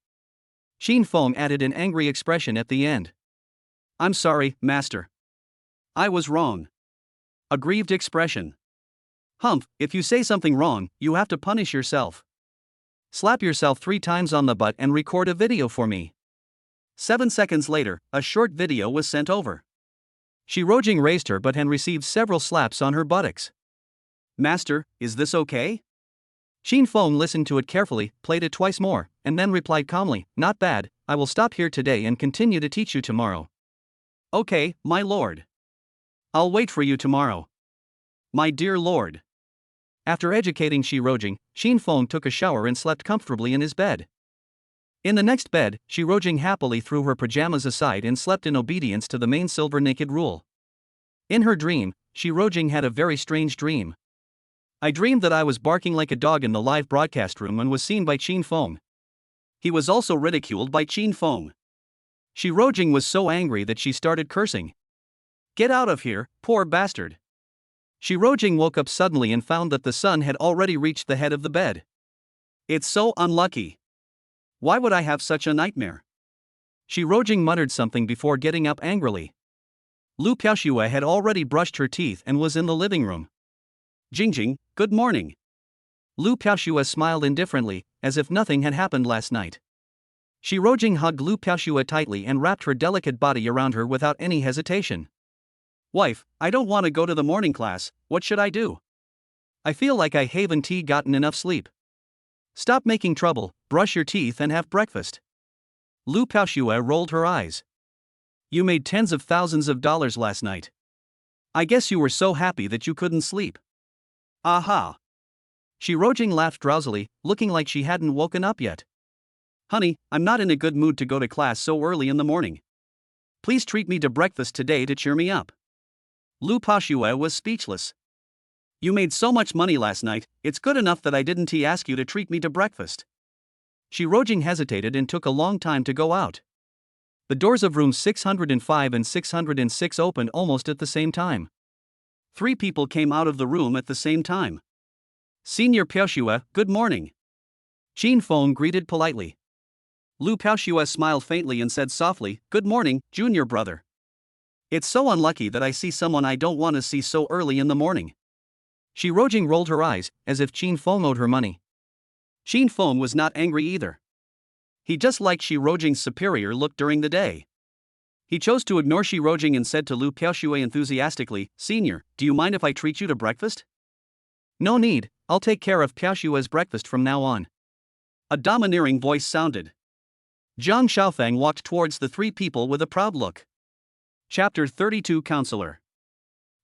Shin Fong added an angry expression at the end. I'm sorry, master. I was wrong. A grieved expression. Humph, if you say something wrong, you have to punish yourself. Slap yourself 3 times on the butt and record a video for me. 7 seconds later, a short video was sent over. Shi Rojing raised her butt and received several slaps on her buttocks. Master, is this okay? Shin Feng listened to it carefully, played it twice more, and then replied calmly, not bad, I will stop here today and continue to teach you tomorrow. Okay, my lord. I'll wait for you tomorrow. My dear lord. After educating Shi Rojing, Shin Feng took a shower and slept comfortably in his bed. In the next bed, Shi Rojing happily threw her pajamas aside and slept in obedience to the main silver naked rule. In her dream, Shi Rojing had a very strange dream. I dreamed that I was barking like a dog in the live broadcast room and was seen by Shin Feng. He was also ridiculed by Shin Feng. Shi Rojing was so angry that she started cursing. Get out of here, poor bastard. Shi Rojing woke up suddenly and found that the sun had already reached the head of the bed. It's so unlucky. Why would I have such a nightmare? Shi Rojing muttered something before getting up angrily. Lu Piaoxue had already brushed her teeth and was in the living room. Jingjing, good morning. Lu Piaoxue smiled indifferently, as if nothing had happened last night. Shi Rojing hugged Lu Piaoxue tightly and wrapped her delicate body around her without any hesitation. Wife, I don't want to go to the morning class, what should I do? I feel like I haven't gotten enough sleep. Stop making trouble, brush your teeth and have breakfast. Lu Piaoxue rolled her eyes. You made tens of thousands of dollars last night. I guess you were so happy that you couldn't sleep. Aha! Shi Rojing laughed drowsily, looking like she hadn't woken up yet. Honey, I'm not in a good mood to go to class so early in the morning. Please treat me to breakfast today to cheer me up. Lu Piaoxue was speechless. You made so much money last night, it's good enough that I didn't ask you to treat me to breakfast. Shi Rojing hesitated and took a long time to go out. The doors of rooms 605 and 606 opened almost at the same time. 3 people came out of the room at the same time. Senior Piaoxue, good morning. Shin Feng greeted politely. Lu Piaoxue smiled faintly and said softly, good morning, junior brother. It's so unlucky that I see someone I don't want to see so early in the morning. Shi Rojing rolled her eyes, as if Shin Feng owed her money. Shin Feng was not angry either. He just liked Shi Rojing's superior look during the day. He chose to ignore Shi Rojing and said to Lu Piaoxue enthusiastically, Senior, do you mind if I treat you to breakfast? No need, I'll take care of Piaoxue's breakfast from now on. A domineering voice sounded. Jang Xiaopang walked towards the 3 people with a proud look. Chapter 32 Counselor.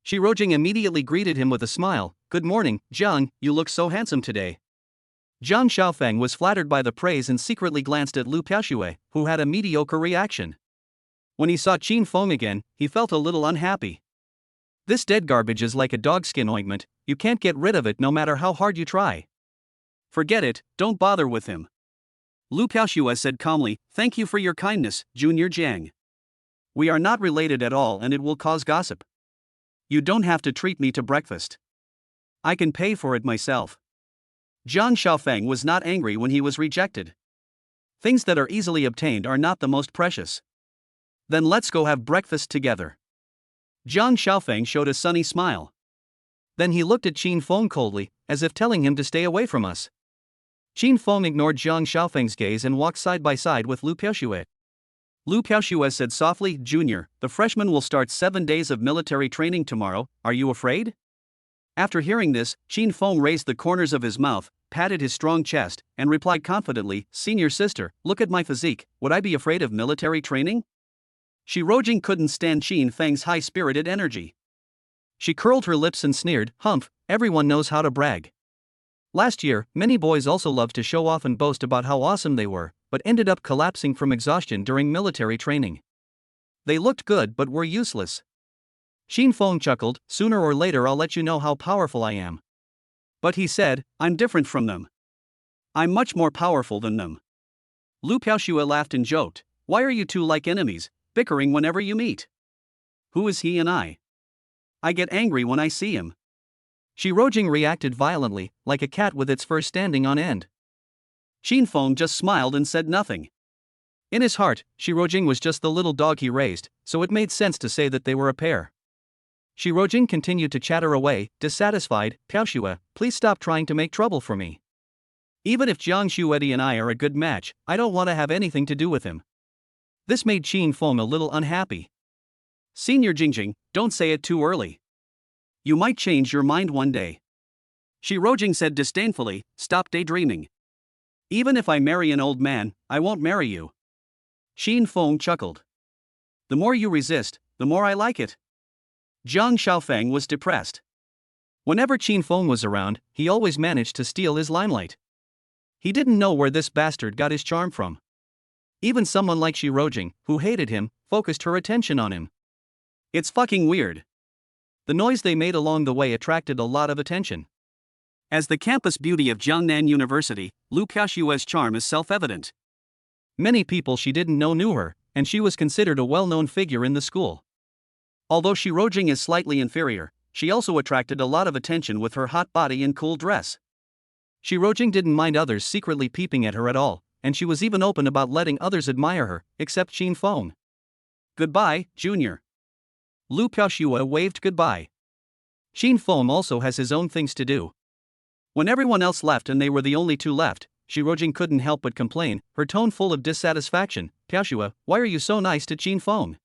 Shi Rojing immediately greeted him with a smile. Good morning, Jang, you look so handsome today. Jang Xiaopang was flattered by the praise and secretly glanced at Lu Piaoxue, who had a mediocre reaction. When he saw Shin Feng again, he felt a little unhappy. This dead garbage is like a dogskin ointment, you can't get rid of it no matter how hard you try. Forget it, don't bother with him. Lu Piaoxue said calmly, thank you for your kindness, Junior Jang. We are not related at all and it will cause gossip. You don't have to treat me to breakfast. I can pay for it myself. Jang Xiaopang was not angry when he was rejected. Things that are easily obtained are not the most precious. Then let's go have breakfast together. Jang Xiaopang showed a sunny smile. Then he looked at Shin Feng coldly, as if telling him to stay away from us. Shin Feng ignored Jang Xiaopang's gaze and walked side by side with Lu Piaoxue. Lu Piaoxue said softly, Junior, the freshman will start 7 days of military training tomorrow, are you afraid? After hearing this, Shin Feng raised the corners of his mouth, patted his strong chest, and replied confidently, Senior sister, look at my physique, would I be afraid of military training? Shi Rojing couldn't stand Shin Feng's high-spirited energy. She curled her lips and sneered, humph, everyone knows how to brag. Last year, many boys also loved to show off and boast about how awesome they were, but ended up collapsing from exhaustion during military training. They looked good but were useless. Shin Feng chuckled, sooner or later I'll let you know how powerful I am. But he said, I'm different from them. I'm much more powerful than them. Lu Piaoxue laughed and joked, why are you two like enemies, bickering whenever you meet? Who is he and I? I get angry when I see him. Shi Rojing reacted violently, like a cat with its fur standing on end. Shin Feng just smiled and said nothing. In his heart, Shi Rojing was just the little dog he raised, so it made sense to say that they were a pair. Shi Rojing continued to chatter away, dissatisfied, Piaoxue, please stop trying to make trouble for me. Even if Jiang Xuedi and I are a good match, I don't want to have anything to do with him. This made Shin Feng a little unhappy. Senior Jingjing, don't say it too early. You might change your mind one day. Shi Rojing said disdainfully, stop daydreaming. Even if I marry an old man, I won't marry you. Shin Feng chuckled. The more you resist, the more I like it. Jang Xiaopang was depressed. Whenever Qin Feng was around, he always managed to steal his limelight. He didn't know where this bastard got his charm from. Even someone like Shi Rojing, who hated him, focused her attention on him. It's fucking weird. The noise they made along the way attracted a lot of attention. As the campus beauty of Jiangnan University, Lu Piaoxue's charm is self-evident. Many people she didn't know knew her, and she was considered a well-known figure in the school. Although Shi Rojing is slightly inferior, she also attracted a lot of attention with her hot body and cool dress. Shi Rojing didn't mind others secretly peeping at her at all, and she was even open about letting others admire her, except Qin Feng. Goodbye, Junior. Lu Piaoxue waved goodbye. Qin Feng also has his own things to do. When everyone else left and they were the only two left, Shi Rojing couldn't help but complain, her tone full of dissatisfaction. Piaoxue, why are you so nice to Qin Feng?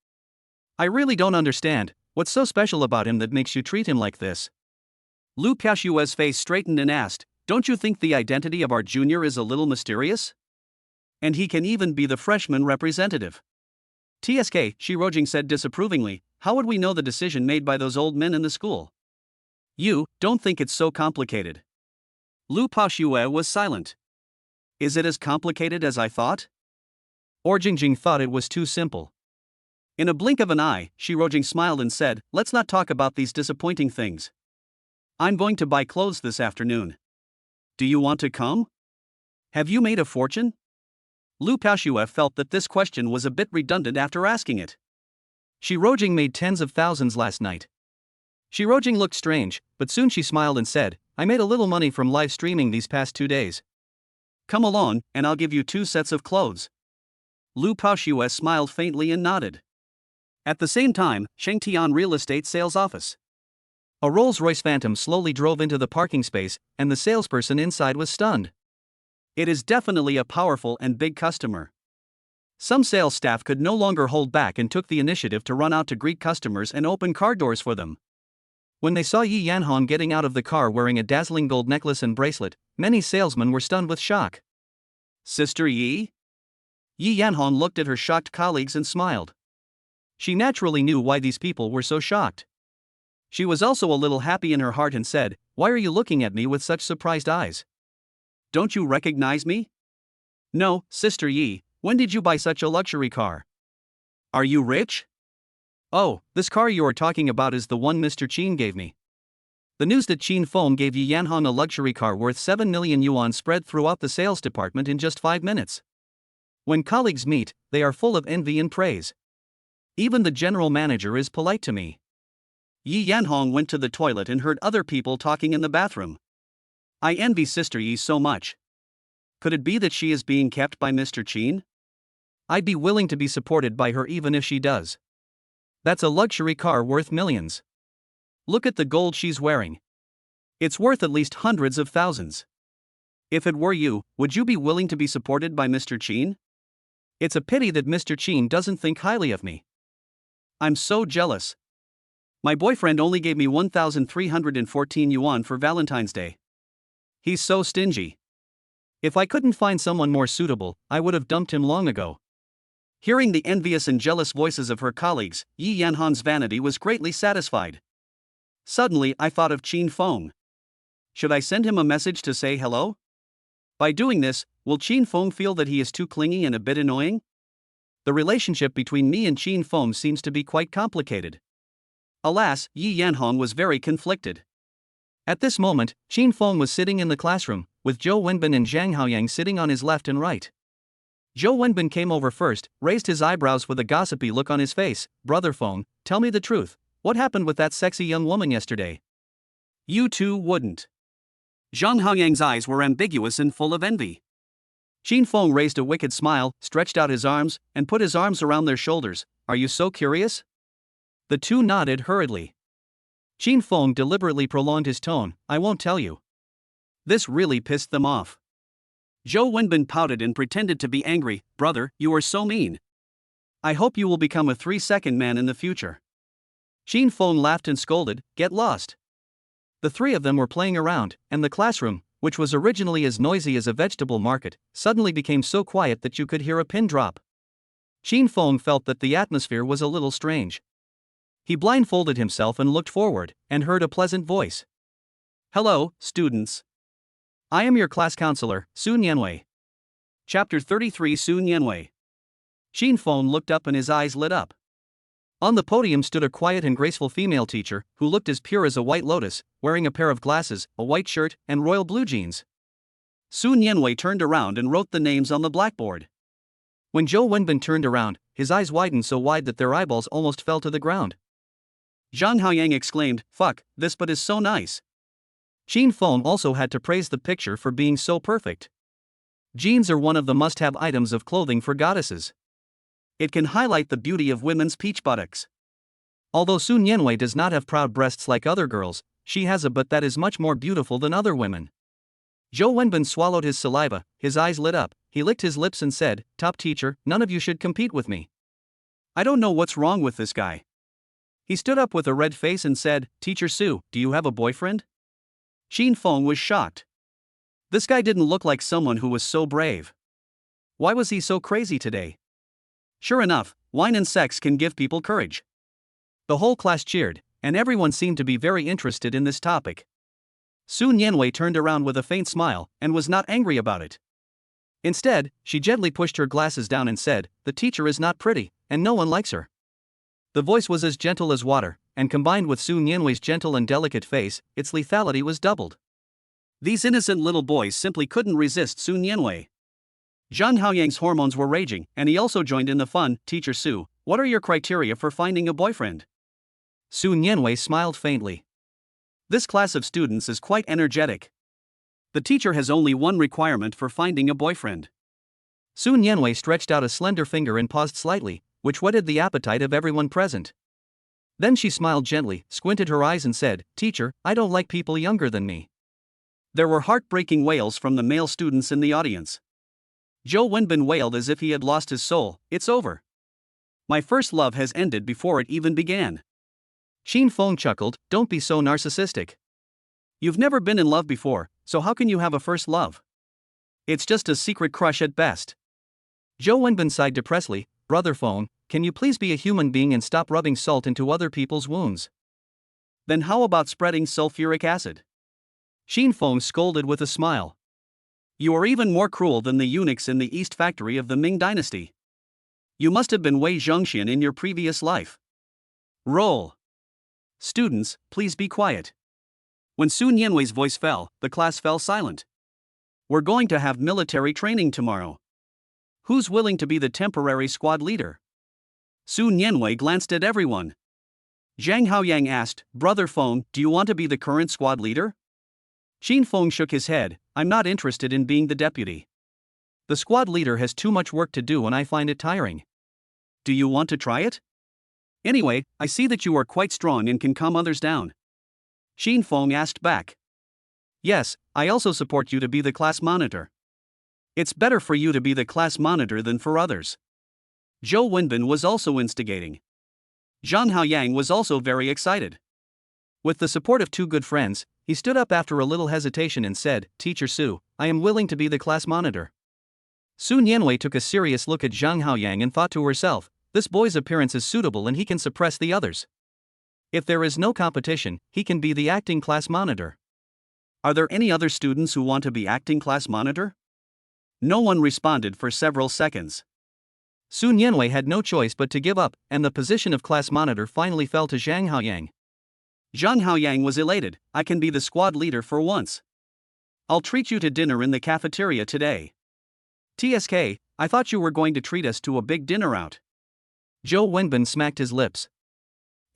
I really don't understand, what's so special about him that makes you treat him like this? Lu Piaoxue's face straightened and asked, don't you think the identity of our junior is a little mysterious? And he can even be the freshman representative. TSK, Shi Rojing said disapprovingly, how would we know the decision made by those old men in the school? You don't think it's so complicated. Lu Piaoxue was silent. Is it as complicated as I thought? Or Jingjing thought it was too simple. In a blink of an eye, Shi Rojing smiled and said, let's not talk about these disappointing things. I'm going to buy clothes this afternoon. Do you want to come? Have you made a fortune? Lu Piaoxue felt that this question was a bit redundant after asking it. Shi Rojing made tens of thousands last night. Shi Rojing looked strange, but soon she smiled and said, I made a little money from live streaming these past 2 days. Come along, and I'll give you 2 sets of clothes. Lu Piaoxue smiled faintly and nodded. At the same time, Shengtian Real Estate Sales Office. A Rolls-Royce Phantom slowly drove into the parking space, and the salesperson inside was stunned. It is definitely a powerful and big customer. Some sales staff could no longer hold back and took the initiative to run out to greet customers and open car doors for them. When they saw Yi Yanhong getting out of the car wearing a dazzling gold necklace and bracelet, many salesmen were stunned with shock. Sister Yi? Yi Yanhong looked at her shocked colleagues and smiled. She naturally knew why these people were so shocked. She was also a little happy in her heart and said, why are you looking at me with such surprised eyes? Don't you recognize me? No, Sister Yi, when did you buy such a luxury car? Are you rich? Oh, this car you are talking about is the one Mr. Qin gave me. The news that Qin Feng gave Yi Yanhong a luxury car worth 7 million yuan spread throughout the sales department in just 5 minutes. When colleagues meet, they are full of envy and praise. Even the general manager is polite to me. Yi Yanhong went to the toilet and heard other people talking in the bathroom. I envy Sister Yi so much. Could it be that she is being kept by Mr. Qin? I'd be willing to be supported by her even if she does. That's a luxury car worth millions. Look at the gold she's wearing. It's worth at least hundreds of thousands. If it were you, would you be willing to be supported by Mr. Qin? It's a pity that Mr. Qin doesn't think highly of me. I'm so jealous. My boyfriend only gave me 1,314 yuan for Valentine's Day. He's so stingy. If I couldn't find someone more suitable, I would have dumped him long ago. Hearing the envious and jealous voices of her colleagues, Yi Yanhong's vanity was greatly satisfied. Suddenly I thought of Qin Feng. Should I send him a message to say hello? By doing this, will Qin Feng feel that he is too clingy and a bit annoying? The relationship between me and Qin Feng seems to be quite complicated. Alas, Yi Yanhong was very conflicted. At this moment, Qin Feng was sitting in the classroom, with Zhou Wenbin and Zhang Haoyang sitting on his left and right. Zhou Wenbin came over first, raised his eyebrows with a gossipy look on his face. Brother Feng, tell me the truth. What happened with that sexy young woman yesterday? You two wouldn't. Zhang Haoyang's eyes were ambiguous and full of envy. Qin Feng raised a wicked smile, stretched out his arms, and put his arms around their shoulders. Are you so curious? The two nodded hurriedly. Qin Feng deliberately prolonged his tone. I won't tell you. This really pissed them off. Zhou Wenbin pouted and pretended to be angry. Brother, you are so mean. I hope you will become a 3-second man in the future. Qin Feng laughed and scolded, get lost. The three of them were playing around, and the classroom, which was originally as noisy as a vegetable market, suddenly became so quiet that you could hear a pin drop. Shin Feng felt that the atmosphere was a little strange. He blindfolded himself and looked forward, and heard a pleasant voice. "Hello, students. I am your class counselor, Sun Yanwei." Chapter 33 Sun Yanwei. Shin Feng looked up and his eyes lit up. On the podium stood a quiet and graceful female teacher, who looked as pure as a white lotus, wearing a pair of glasses, a white shirt, and royal blue jeans. Sun Yanwei turned around and wrote the names on the blackboard. When Zhou Wenbin turned around, his eyes widened so wide that their eyeballs almost fell to the ground. Zhang Haoyang exclaimed, "Fuck, this but is so nice." Shin Feng also had to praise the picture for being so perfect. Jeans are one of the must-have items of clothing for goddesses. It can highlight the beauty of women's peach buttocks. Although Sun Yanwei does not have proud breasts like other girls, she has a butt that is much more beautiful than other women. Zhou Wenbin swallowed his saliva, his eyes lit up, he licked his lips and said, "Top teacher, none of you should compete with me. I don't know what's wrong with this guy." He stood up with a red face and said, "Teacher Su, do you have a boyfriend?" Shin Feng was shocked. This guy didn't look like someone who was so brave. Why was he so crazy today? Sure enough, wine and sex can give people courage. The whole class cheered, and everyone seemed to be very interested in this topic. Sun Yanwei turned around with a faint smile, and was not angry about it. Instead, she gently pushed her glasses down and said, "The teacher is not pretty, and no one likes her." The voice was as gentle as water, and combined with Sun Yanwei's gentle and delicate face, its lethality was doubled. These innocent little boys simply couldn't resist Sun Yanwei. Zhang Haoyang's hormones were raging, and he also joined in the fun. "Teacher Su, what are your criteria for finding a boyfriend?" Sun Yanwei smiled faintly. This class of students is quite energetic. The teacher has only one requirement for finding a boyfriend. Sun Yanwei stretched out a slender finger and paused slightly, which whetted the appetite of everyone present. Then she smiled gently, squinted her eyes and said, "Teacher, I don't like people younger than me." There were heartbreaking wails from the male students in the audience. Zhou Wenbin wailed as if he had lost his soul, "It's over. My first love has ended before it even began." Shin Feng chuckled, "Don't be so narcissistic. You've never been in love before, so how can you have a first love? It's just a secret crush at best." Zhou Wenbin sighed depressedly, "Brother Feng, can you please be a human being and stop rubbing salt into other people's wounds?" "Then how about spreading sulfuric acid?" Shin Feng scolded with a smile. "You are even more cruel than the eunuchs in the East Factory of the Ming Dynasty. You must have been Wei Zhongxian in your previous life." Roll. Students, please be quiet. When Sun Yanwei's voice fell, the class fell silent. "We're going to have military training tomorrow. Who's willing to be the temporary squad leader?" Sun Yanwei glanced at everyone. Zhang Haoyang asked, "Brother Feng, do you want to be the current squad leader?" Shin Feng shook his head, "I'm not interested in being the deputy. The squad leader has too much work to do and I find it tiring." "Do you want to try it? Anyway, I see that you are quite strong and can calm others down." Shin Feng asked back. "Yes, I also support you to be the class monitor. It's better for you to be the class monitor than for others." Zhou Wenbin was also instigating. Zhang Haoyang was also very excited. With the support of two good friends, he stood up after a little hesitation and said, "Teacher Su, I am willing to be the class monitor." Sun Yanwei took a serious look at Zhang Haoyang and thought to herself, "This boy's appearance is suitable and he can suppress the others. If there is no competition, he can be the acting class monitor." "Are there any other students who want to be acting class monitor?" No one responded for several seconds. Sun Yanwei had no choice but to give up, and the position of class monitor finally fell to Zhang Haoyang. Zhang Haoyang was elated, "I can be the squad leader for once. I'll treat you to dinner in the cafeteria today." "TSK, I thought you were going to treat us to a big dinner out." Zhou Wenbin smacked his lips.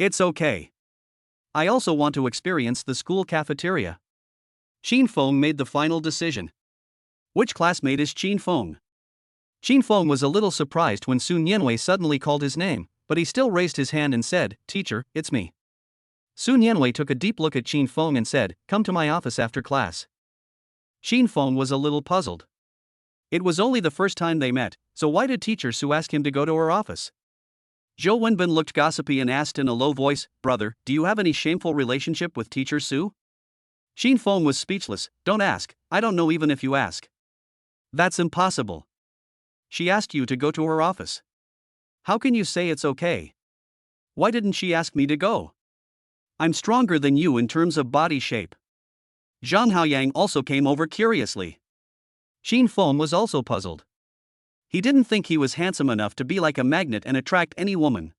"It's okay. I also want to experience the school cafeteria." Shin Feng made the final decision. "Which classmate is Shin Feng?" Shin Feng was a little surprised when Sun Yanwei suddenly called his name, but he still raised his hand and said, "Teacher, it's me." Sun Yanwei took a deep look at Shin Feng and said, "Come to my office after class." Shin Feng was a little puzzled. It was only the first time they met, so why did Teacher Su ask him to go to her office? Zhou Wenbin looked gossipy and asked in a low voice, "Brother, do you have any shameful relationship with Teacher Su?" Shin Feng was speechless. Don't ask, I don't know even if you ask. That's impossible. She asked you to go to her office. How can you say it's okay? Why didn't she ask me to go? I'm stronger than you in terms of body shape. Zhang Haoyang also came over curiously. Shin Feng was also puzzled. He didn't think he was handsome enough to be like a magnet and attract any woman.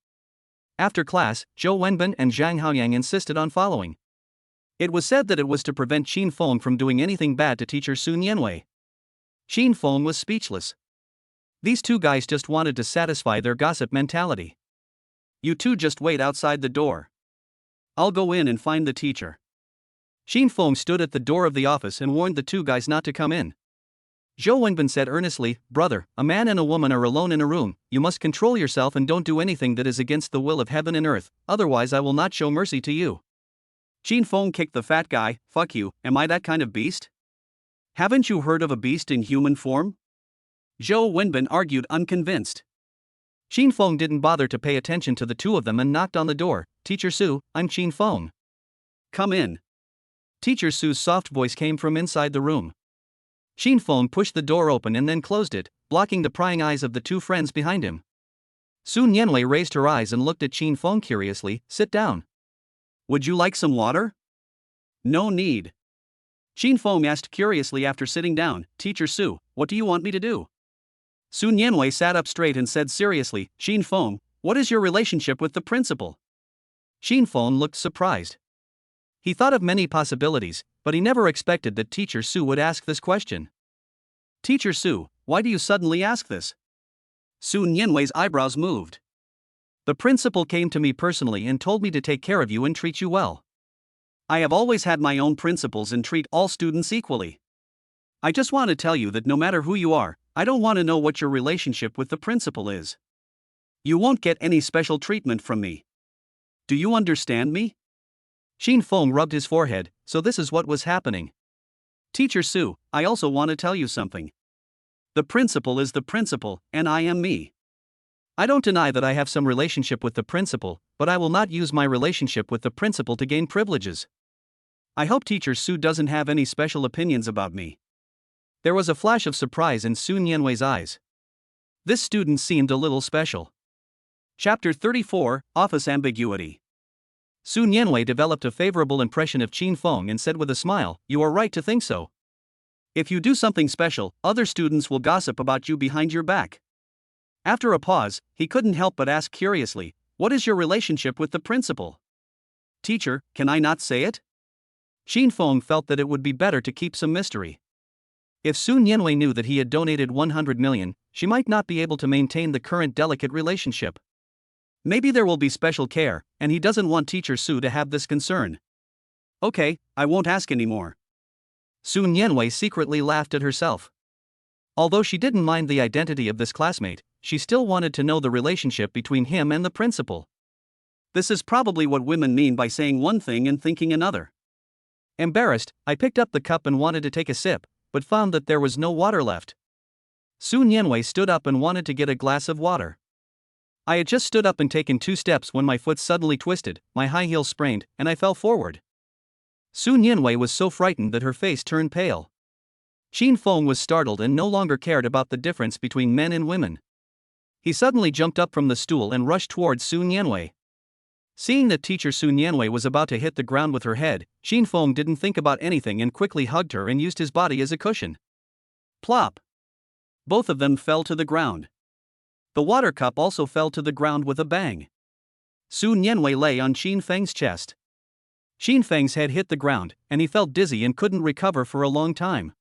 After class, Zhou Wenbin and Zhang Haoyang insisted on following. It was said that it was to prevent Shin Feng from doing anything bad to teacher Sun Yanwei. Shin Feng was speechless. These two guys just wanted to satisfy their gossip mentality. You two just wait outside the door. I'll go in and find the teacher. Shin Feng stood at the door of the office and warned the two guys not to come in. Zhou Wenbin said earnestly, Brother, a man and a woman are alone in a room, you must control yourself and don't do anything that is against the will of heaven and earth, otherwise I will not show mercy to you. Shin Feng kicked the fat guy. Fuck you, am I that kind of beast? Haven't you heard of a beast in human form? Zhou Wenbin argued unconvinced. Shin Feng didn't bother to pay attention to the two of them and knocked on the door. Teacher Su, I'm Shin Feng. Come in. Teacher Su's soft voice came from inside the room. Shin Feng pushed the door open and then closed it, blocking the prying eyes of the two friends behind him. Sun Yanwei raised her eyes and looked at Shin Feng curiously. Sit down. Would you like some water? No need. Shin Feng asked curiously after sitting down. Teacher Su, what do you want me to do? Sun Yanwei sat up straight and said seriously, Shin Feng, what is your relationship with the principal? Shin Feng looked surprised. He thought of many possibilities, but he never expected that Teacher Su would ask this question. Teacher Su, why do you suddenly ask this? Sun Yanwei's eyebrows moved. The principal came to me personally and told me to take care of you and treat you well. I have always had my own principles and treat all students equally. I just want to tell you that no matter who you are, I don't want to know what your relationship with the principal is. You won't get any special treatment from me. Do you understand me? Shin Feng rubbed his forehead. So this is what was happening. Teacher Su, I also want to tell you something. The principal is the principal, and I am me. I don't deny that I have some relationship with the principal, but I will not use my relationship with the principal to gain privileges. I hope Teacher Su doesn't have any special opinions about me. There was a flash of surprise in Sun Yanwei's eyes. This student seemed a little special. Chapter 34, Office Ambiguity. Sun Yanwei developed a favorable impression of Shin Feng and said with a smile, You are right to think so. If you do something special, other students will gossip about you behind your back. After a pause, he couldn't help but ask curiously, What is your relationship with the principal? Teacher, can I not say it? Shin Feng felt that it would be better to keep some mystery. If Sun Yanwei knew that he had donated 100 million, she might not be able to maintain the current delicate relationship. Maybe there will be special care, and he doesn't want Teacher Su to have this concern. Okay, I won't ask anymore. Sun Yanwei secretly laughed at herself. Although she didn't mind the identity of this classmate, she still wanted to know the relationship between him and the principal. This is probably what women mean by saying one thing and thinking another. Embarrassed, I picked up the cup and wanted to take a sip, but found that there was no water left. Sun Yanwei stood up and wanted to get a glass of water. I had just stood up and taken 2 steps when my foot suddenly twisted, my high heel sprained, and I fell forward. Sun Yanwei was so frightened that her face turned pale. Shin Feng was startled and no longer cared about the difference between men and women. He suddenly jumped up from the stool and rushed towards Sun Yanwei. Seeing that Teacher Sun Yanwei was about to hit the ground with her head, Shin Feng didn't think about anything and quickly hugged her and used his body as a cushion. Plop! Both of them fell to the ground. The water cup also fell to the ground with a bang. Sun Yanwei lay on Shin Feng's chest. Shin Feng's head hit the ground, and he felt dizzy and couldn't recover for a long time.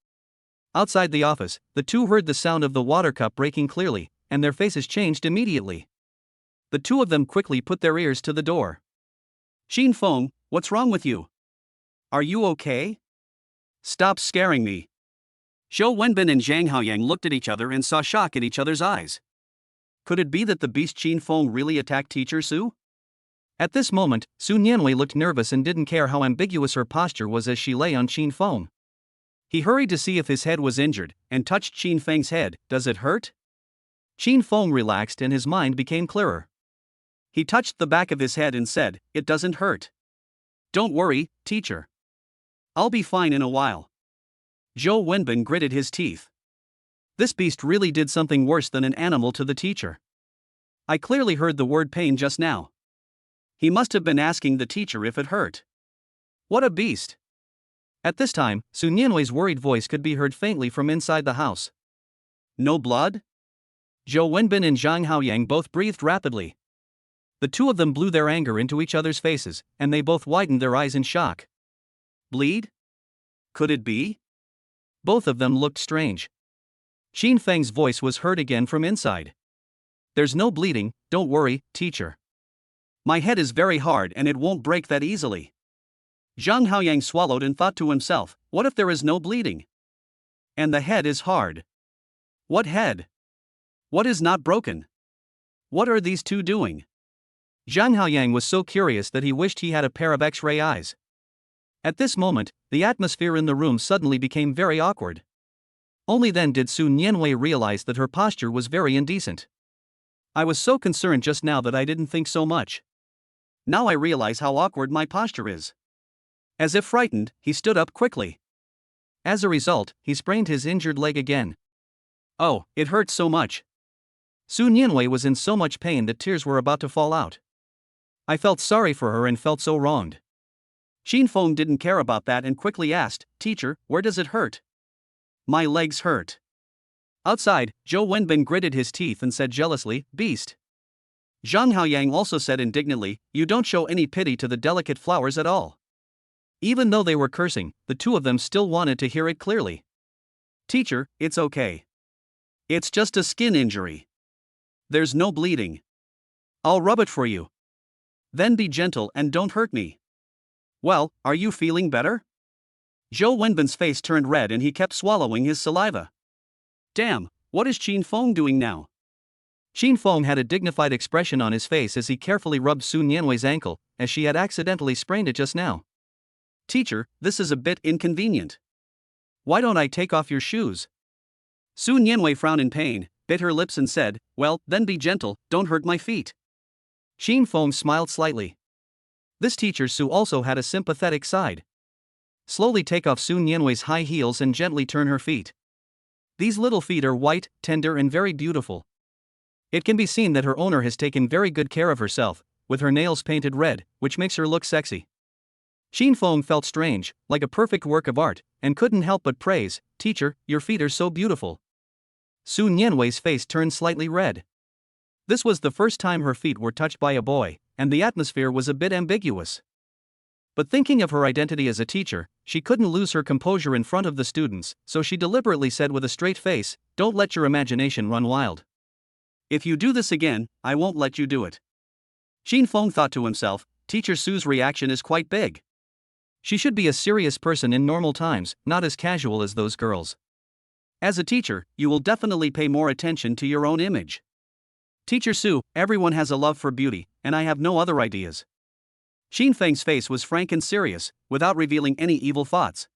Outside the office, the two heard the sound of the water cup breaking clearly, and their faces changed immediately. The two of them quickly put their ears to the door. Shin Feng, what's wrong with you? Are you okay? Stop scaring me. Zhou Wenbin and Zhang Haoyang looked at each other and saw shock in each other's eyes. Could it be that the beast Shin Feng really attacked Teacher Su? At this moment, Sun Yanwei looked nervous and didn't care how ambiguous her posture was as she lay on Shin Feng. He hurried to see if his head was injured, and touched Shin Feng's head. Does it hurt? Shin Feng relaxed and his mind became clearer. He touched the back of his head and said, It doesn't hurt. Don't worry, teacher. I'll be fine in a while. Zhou Wenbin gritted his teeth. This beast really did something worse than an animal to the teacher. I clearly heard the word pain just now. He must have been asking the teacher if it hurt. What a beast! At this time, Su Nianwei's worried voice could be heard faintly from inside the house. No blood? Zhou Wenbin and Jang Xiaopang both breathed rapidly. The two of them blew their anger into each other's faces, and they both widened their eyes in shock. Bleed? Could it be? Both of them looked strange. Xin Feng's voice was heard again from inside. There's no bleeding, don't worry, teacher. My head is very hard and it won't break that easily. Zhang Haoyang swallowed and thought to himself, what if there is no bleeding? And the head is hard. What head? What is not broken? What are these two doing? Zhang Haoyang was so curious that he wished he had a pair of X-ray eyes. At this moment, the atmosphere in the room suddenly became very awkward. Only then did Su Nianwei realize that her posture was very indecent. I was so concerned just now that I didn't think so much. Now I realize how awkward my posture is. As if frightened, he stood up quickly. As a result, he sprained his injured leg again. Oh, it hurts so much. Su Nianwei was in so much pain that tears were about to fall out. I felt sorry for her and felt so wronged. Xin Feng didn't care about that and quickly asked, Teacher, where does it hurt? My legs hurt. Outside, Zhou Wenbin gritted his teeth and said jealously, Beast. Zhang Haoyang also said indignantly, You don't show any pity to the delicate flowers at all. Even though they were cursing, the two of them still wanted to hear it clearly. Teacher, it's okay. It's just a skin injury. There's no bleeding. I'll rub it for you. Then be gentle and don't hurt me. Well, are you feeling better? Zhou Wenbin's face turned red and he kept swallowing his saliva. Damn, what is Xin Feng doing now? Xin Feng had a dignified expression on his face as he carefully rubbed Su Nianwei's ankle, as she had accidentally sprained it just now. Teacher, this is a bit inconvenient. Why don't I take off your shoes? Su Nianwei frowned in pain, bit her lips and said, Well, then be gentle, don't hurt my feet. Xin Feng smiled slightly. This teacher Su also had a sympathetic side. Slowly take off Su Nianwei's high heels and gently turn her feet. These little feet are white, tender and very beautiful. It can be seen that her owner has taken very good care of herself, with her nails painted red, which makes her look sexy. Xin Feng felt strange, like a perfect work of art, and couldn't help but praise, Teacher, your feet are so beautiful. Su Nianwei's face turned slightly red. This was the first time her feet were touched by a boy, and the atmosphere was a bit ambiguous. But thinking of her identity as a teacher, she couldn't lose her composure in front of the students, so she deliberately said with a straight face, Don't let your imagination run wild. If you do this again, I won't let you do it. Xin Feng thought to himself, Teacher Su's reaction is quite big. She should be a serious person in normal times, not as casual as those girls. As a teacher, you will definitely pay more attention to your own image. Teacher Su, everyone has a love for beauty, and I have no other ideas. Xin Feng's face was frank and serious, without revealing any evil thoughts.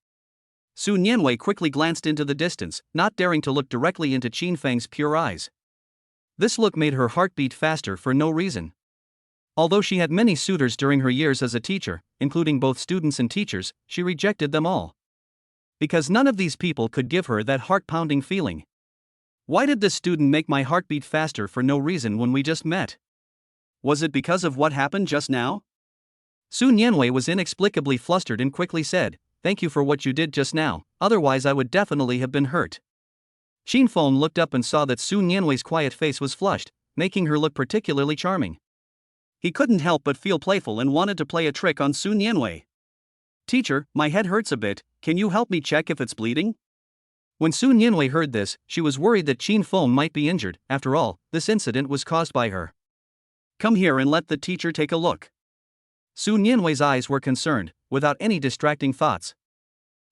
Su Nianwei quickly glanced into the distance, not daring to look directly into Xin Feng's pure eyes. This look made her heart beat faster for no reason. Although she had many suitors during her years as a teacher, including both students and teachers, she rejected them all. Because none of these people could give her that heart-pounding feeling. Why did this student make my heart beat faster for no reason when we just met? Was it because of what happened just now? Su Nianwei was inexplicably flustered and quickly said, Thank you for what you did just now, otherwise I would definitely have been hurt. Xin Feng looked up and saw that Su Nianwei's quiet face was flushed, making her look particularly charming. He couldn't help but feel playful and wanted to play a trick on Su Nianwei. Teacher, my head hurts a bit, can you help me check if it's bleeding? When Su Nianwei heard this, she was worried that Xin Feng might be injured. After all, this incident was caused by her. Come here and let the teacher take a look. Su Nianwei's eyes were concerned, without any distracting thoughts.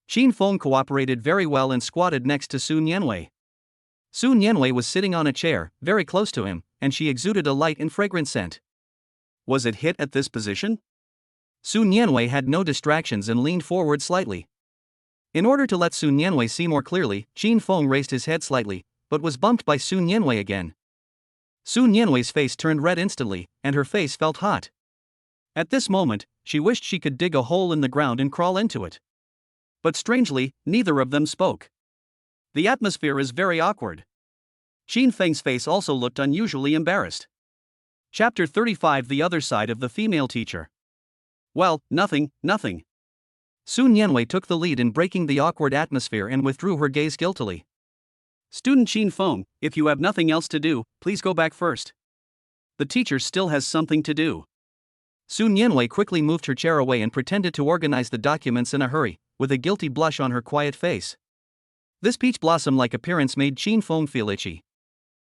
Xin Feng cooperated very well and squatted next to Su Nianwei. Su Nianwei was sitting on a chair, very close to him, and she exuded a light and fragrant scent. Was it hit at this position? Su Nianwei had no distractions and leaned forward slightly. In order to let Su Nianwei see more clearly, Xin Feng raised his head slightly, but was bumped by Su Nianwei again. Su Nianwei's face turned red instantly, and her face felt hot. At this moment, she wished she could dig a hole in the ground and crawl into it. But strangely, neither of them spoke. The atmosphere is very awkward. Shin Feng's face also looked unusually embarrassed. Chapter 35: The Other Side of the Female Teacher. Well, nothing. Sun Yanwei took the lead in breaking the awkward atmosphere and withdrew her gaze guiltily. Student Shin Feng, if you have nothing else to do, please go back first. The teacher still has something to do. Sun Yanwei quickly moved her chair away and pretended to organize the documents in a hurry, with a guilty blush on her quiet face. This peach blossom-like appearance made Shin Feng feel itchy.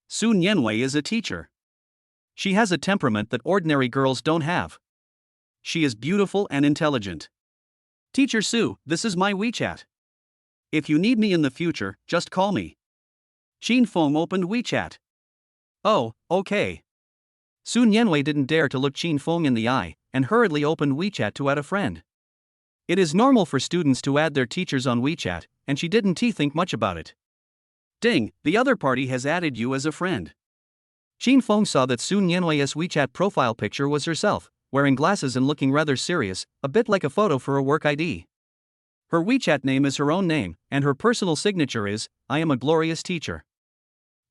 Sun Yanwei is a teacher. She has a temperament that ordinary girls don't have. She is beautiful and intelligent. Teacher Su, this is my WeChat. If you need me in the future, just call me. Shin Feng opened WeChat. Oh, okay. Sun Yanwei didn't dare to look Shin Feng in the eye, and hurriedly opened WeChat to add a friend. It is normal for students to add their teachers on WeChat, and she didn't think much about it. Ding, the other party has added you as a friend. Shin Feng saw that Sun Yanwei's WeChat profile picture was herself, wearing glasses and looking rather serious, a bit like a photo for a work ID. Her WeChat name is her own name, and her personal signature is, I am a glorious teacher.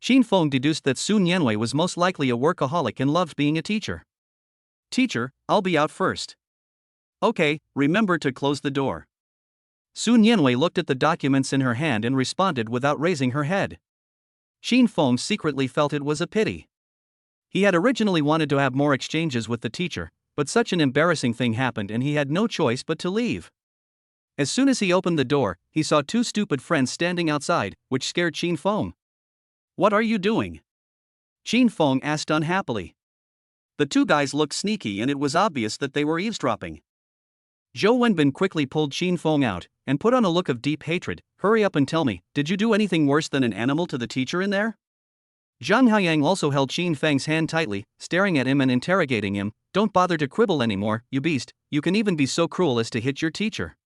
Shin Feng deduced that Sun Yanwei was most likely a workaholic and loved being a teacher. Teacher, I'll be out first. Okay, remember to close the door. Sun Yanwei looked at the documents in her hand and responded without raising her head. Shin Feng secretly felt it was a pity. He had originally wanted to have more exchanges with the teacher, but such an embarrassing thing happened and he had no choice but to leave. As soon as he opened the door, he saw two stupid friends standing outside, which scared Shin Feng. What are you doing? Shin Feng asked unhappily. The two guys looked sneaky and it was obvious that they were eavesdropping. Zhou Wenbin quickly pulled Shin Feng out, and put on a look of deep hatred. Hurry up and tell me, did you do anything worse than an animal to the teacher in there? Zhang Haoyang also held Shin Feng's hand tightly, staring at him and interrogating him. Don't bother to quibble anymore, you beast, you can even be so cruel as to hit your teacher.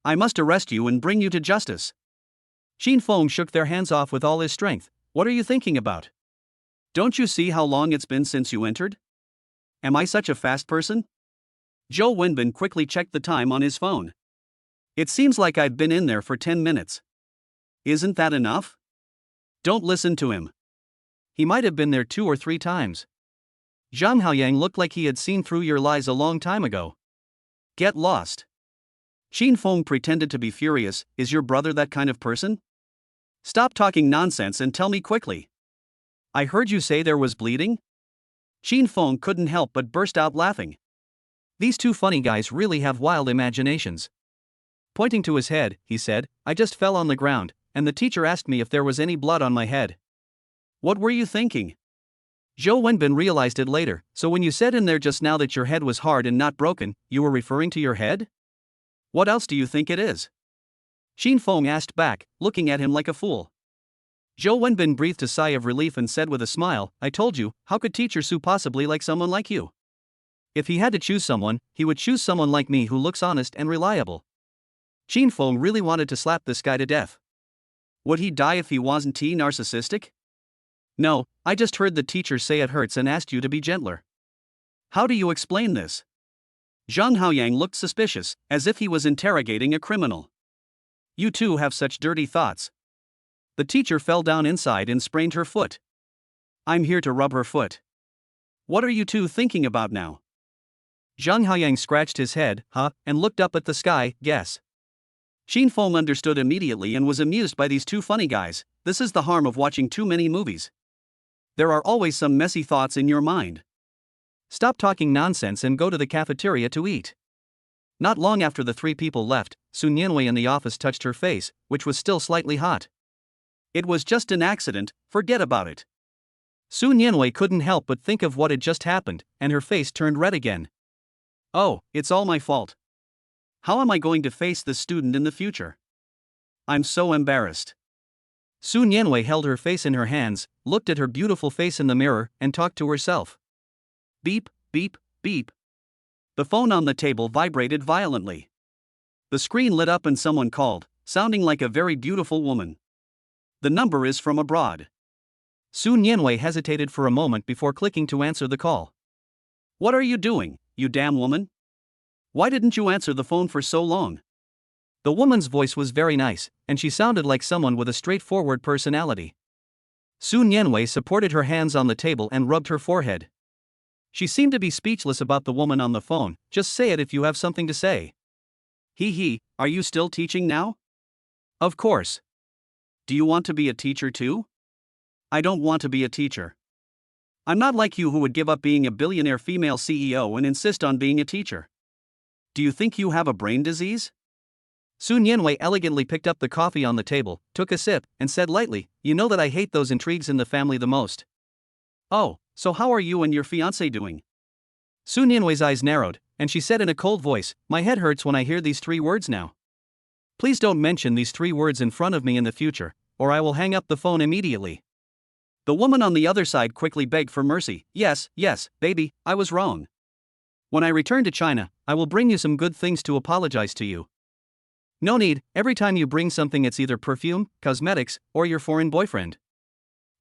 I must arrest you and bring you to justice. Shin Feng shook their hands off with all his strength. What are you thinking about? Don't you see how long it's been since you entered? Am I such a fast person? Zhou Wenbin quickly checked the time on his phone. It seems like I've been in there for 10 minutes. Isn't that enough? Don't listen to him. He might have been there 2 or 3 times. Zhang Haoyang looked like he had seen through your lies a long time ago. Get lost. Shin Feng pretended to be furious. Is your brother that kind of person? Stop talking nonsense and tell me quickly. I heard you say there was bleeding? Shin Feng couldn't help but burst out laughing. These two funny guys really have wild imaginations. Pointing to his head, he said, I just fell on the ground, and the teacher asked me if there was any blood on my head. What were you thinking? Zhou Wenbin realized it later, so when you said in there just now that your head was hard and not broken, you were referring to your head? What else do you think it is? Shin Feng asked back, looking at him like a fool. Zhou Wenbin breathed a sigh of relief and said with a smile, I told you, how could Teacher Su possibly like someone like you? If he had to choose someone, he would choose someone like me who looks honest and reliable. Shin Feng really wanted to slap this guy to death. Would he die if he wasn't narcissistic? No, I just heard the teacher say it hurts and asked you to be gentler. How do you explain this? Zhang Haoyang looked suspicious, as if he was interrogating a criminal. You two have such dirty thoughts. The teacher fell down inside and sprained her foot. I'm here to rub her foot. What are you two thinking about now? Zhang Haoyang scratched his head, and looked up at the sky. Guess. Shin Feng understood immediately and was amused by these two funny guys. This is the harm of watching too many movies. There are always some messy thoughts in your mind. Stop talking nonsense and go to the cafeteria to eat. Not long after the 3 people left, Sun Yanwei in the office touched her face, which was still slightly hot. It was just an accident, forget about it. Sun Yanwei couldn't help but think of what had just happened, and her face turned red again. Oh, it's all my fault. How am I going to face this student in the future? I'm so embarrassed. Sun Yanwei held her face in her hands, looked at her beautiful face in the mirror, and talked to herself. Beep, beep, beep. The phone on the table vibrated violently. The screen lit up and someone called, sounding like a very beautiful woman. The number is from abroad. Sun Yanwei hesitated for a moment before clicking to answer the call. What are you doing, you damn woman? Why didn't you answer the phone for so long? The woman's voice was very nice, and she sounded like someone with a straightforward personality. Su Nianwei supported her hands on the table and rubbed her forehead. She seemed to be speechless about the woman on the phone. Just say it if you have something to say. Are you still teaching now? Of course. Do you want to be a teacher too? I don't want to be a teacher. I'm not like you who would give up being a billionaire female CEO and insist on being a teacher. Do you think you have a brain disease? Su Nianwei elegantly picked up the coffee on the table, took a sip, and said lightly, you know that I hate those intrigues in the family the most. Oh, so how are you and your fiancé doing? Su Nianwei's eyes narrowed, and she said in a cold voice, my head hurts when I hear these 3 words now. Please don't mention these 3 words in front of me in the future, or I will hang up the phone immediately. The woman on the other side quickly begged for mercy. Yes, baby, I was wrong. When I return to China, I will bring you some good things to apologize to you. No need, every time you bring something it's either perfume, cosmetics, or your foreign boyfriend.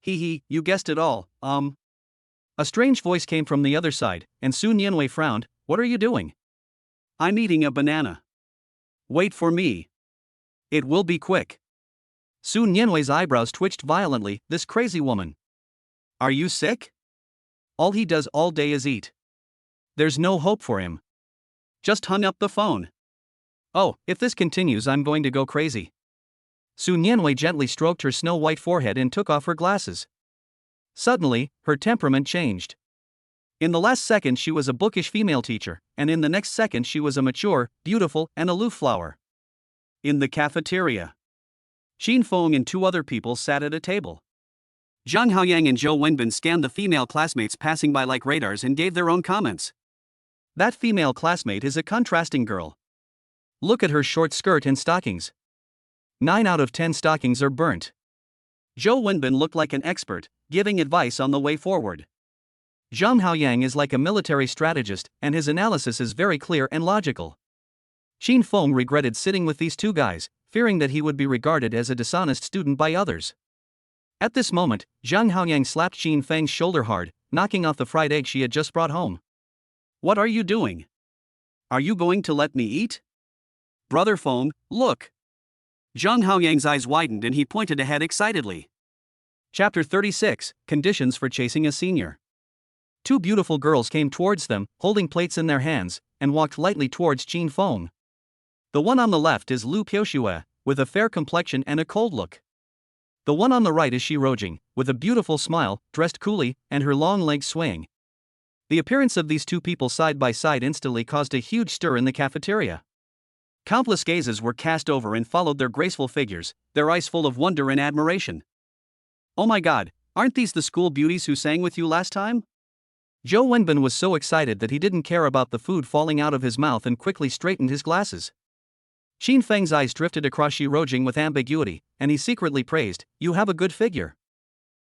You guessed it all, A strange voice came from the other side, and Su Nianwei frowned. What are you doing? I'm eating a banana. Wait for me. It will be quick. Su Nianwei's eyebrows twitched violently. This crazy woman. Are you sick? All he does all day is eat. There's no hope for him. Just hung up the phone. Oh, if this continues I'm going to go crazy. Su Nianwei gently stroked her snow-white forehead and took off her glasses. Suddenly, her temperament changed. In the last second she was a bookish female teacher, and in the next second she was a mature, beautiful, and aloof flower. In the cafeteria, Shin Feng and 2 other people sat at a table. Jang Xiaopang and Zhou Wenbin scanned the female classmates passing by like radars and gave their own comments. That female classmate is a contrasting girl. Look at her short skirt and stockings. 9 out of 10 stockings are burnt. Zhou Wenbin looked like an expert, giving advice on the way forward. Zhang Xiaopang is like a military strategist, and his analysis is very clear and logical. Shin Feng regretted sitting with these 2 guys, fearing that he would be regarded as a dishonest student by others. At this moment, Zhang Xiaopang slapped Shin Feng's shoulder hard, knocking off the fried egg she had just brought home. What are you doing? Are you going to let me eat? Brother Feng, look. Zhang Xiaopang's eyes widened and he pointed ahead excitedly. Chapter 36, Conditions for Chasing a Senior. 2 beautiful girls came towards them, holding plates in their hands, and walked lightly towards Shin Feng. The one on the left is Lu Piaoxue, with a fair complexion and a cold look. The one on the right is Shi Rojing, with a beautiful smile, dressed coolly, and her long legs swaying. The appearance of these 2 people side by side instantly caused a huge stir in the cafeteria. Countless gazes were cast over and followed their graceful figures, their eyes full of wonder and admiration. Oh my god, aren't these the school beauties who sang with you last time? Zhou Wenbin was so excited that he didn't care about the food falling out of his mouth and quickly straightened his glasses. Shin Feng's eyes drifted across Shi Rojing with ambiguity, and he secretly praised, you have a good figure.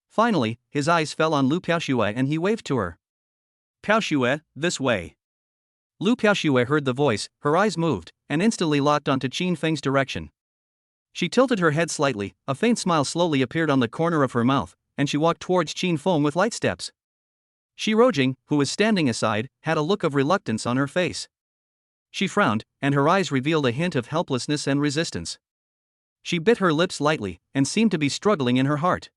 Finally, his eyes fell on Lu Piaoxue and he waved to her. Piaoxue, this way. Lu Piaoxue heard the voice, her eyes moved, and instantly locked onto Shin Feng's direction. She tilted her head slightly, a faint smile slowly appeared on the corner of her mouth, and she walked towards Shin Feng with light steps. Shi Rojing, who was standing aside, had a look of reluctance on her face. She frowned, and her eyes revealed a hint of helplessness and resistance. She bit her lips lightly, and seemed to be struggling in her heart.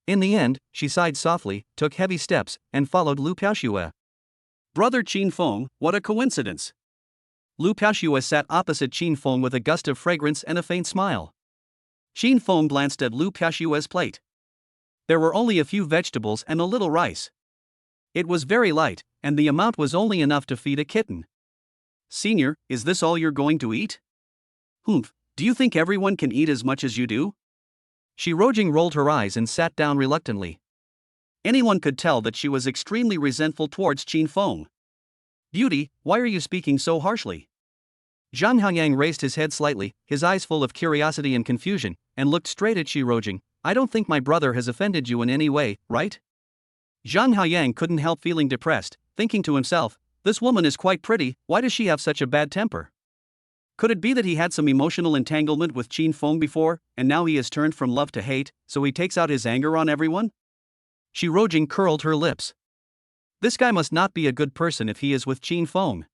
In the end, she sighed softly, took heavy steps, and followed Lu Piaoxue. Brother Shin Feng, what a coincidence! Lu Piaoxue sat opposite Shin Feng with a gust of fragrance and a faint smile. Shin Feng glanced at Lu Piaoxue's plate. There were only a few vegetables and a little rice. It was very light, and the amount was only enough to feed a kitten. Senior, is this all you're going to eat? Humph, do you think everyone can eat as much as you do? Shi Rojing rolled her eyes and sat down reluctantly. Anyone could tell that she was extremely resentful towards Shin Feng. Beauty, why are you speaking so harshly? Zhang Xiaopang raised his head slightly, his eyes full of curiosity and confusion, and looked straight at Shi Rojing. I don't think my brother has offended you in any way, right? Zhang Xiaopang couldn't help feeling depressed, thinking to himself, this woman is quite pretty, why does she have such a bad temper? Could it be that he had some emotional entanglement with Shin Feng before, and now he has turned from love to hate, so he takes out his anger on everyone? Shi Rojing curled her lips. This guy must not be a good person if he is with Shin Feng.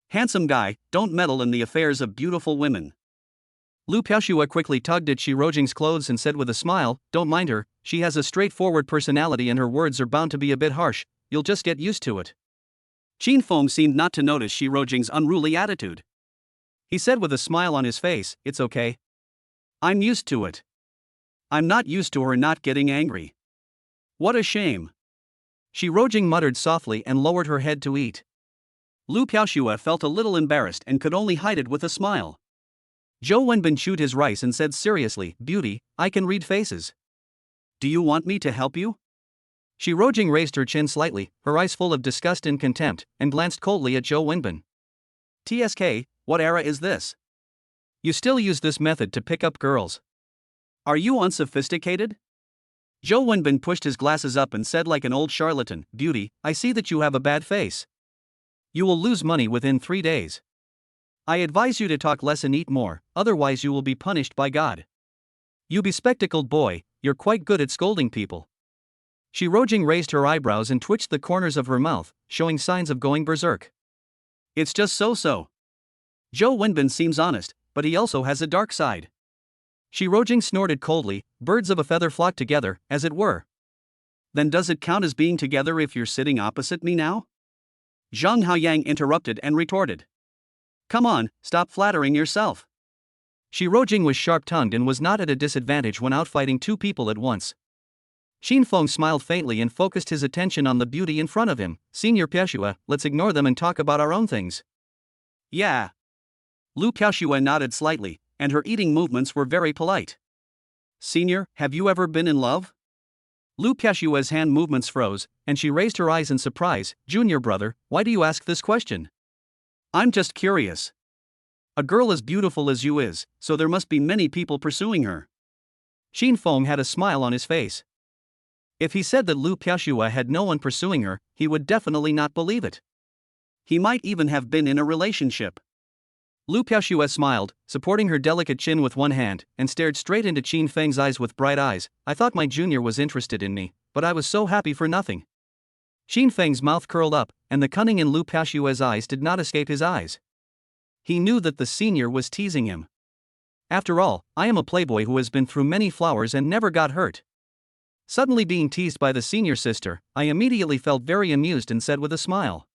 Handsome guy, don't meddle in the affairs of beautiful women. Lu Piaoxue quickly tugged at Shi Rojing's clothes and said with a smile, "Don't mind her, she has a straightforward personality and her words are bound to be a bit harsh, you'll just get used to it." Qin Feng seemed not to notice Shi Rojing's unruly attitude. He said with a smile on his face, "It's okay. I'm used to it. I'm not used to her not getting angry. What a shame." Shi Rojing muttered softly and lowered her head to eat. Lu Piaoxue felt a little embarrassed and could only hide it with a smile. Zhou Wenbin chewed his rice and said seriously, "Beauty, I can read faces. Do you want me to help you?" Shi Rojing raised her chin slightly, her eyes full of disgust and contempt, and glanced coldly at Zhou Wenbin. "TSK, what era is this? You still use this method to pick up girls? Are you unsophisticated?" Zhou Wenbin pushed his glasses up and said like an old charlatan, "Beauty, I see that you have a bad face. You will lose money within 3 days. I advise you to talk less and eat more, otherwise you will be punished by God. You bespectacled boy, you're quite good at scolding people." Shi Rojing raised her eyebrows and twitched the corners of her mouth, showing signs of going berserk. "It's just so-so. Zhou Wenbin seems honest, but he also has a dark side." Shi Rojing snorted coldly, "Birds of a feather flock together, as it were. Then does it count as being together if you're sitting opposite me now?" Zhang Haoyang interrupted and retorted. "Come on, stop flattering yourself." Shi Rojing was sharp-tongued and was not at a disadvantage when outfighting two people at once. Qin Feng smiled faintly and focused his attention on the beauty in front of him. "Senior Piaoxue, let's ignore them and talk about our own things." "Yeah." Lu Piaoxue nodded slightly, and her eating movements were very polite. "Senior, have you ever been in love?" Lu Piaoxue's hand movements froze, and she raised her eyes in surprise. "Junior brother, why do you ask this question?" "I'm just curious. A girl as beautiful as you is, so there must be many people pursuing her." Qin Feng had a smile on his face. If he said that Lu Piaoxue had no one pursuing her, he would definitely not believe it. He might even have been in a relationship. Lu Piaoxue smiled, supporting her delicate chin with one hand, and stared straight into Qin Feng's eyes with bright eyes. "I thought my junior was interested in me, but I was so happy for nothing." Qin Feng's mouth curled up, and the cunning in Lu Piaoxue's eyes did not escape his eyes. He knew that the senior was teasing him. "After all, I am a playboy who has been through many flowers and never got hurt." Suddenly being teased by the senior sister, I immediately felt very amused and said with a smile,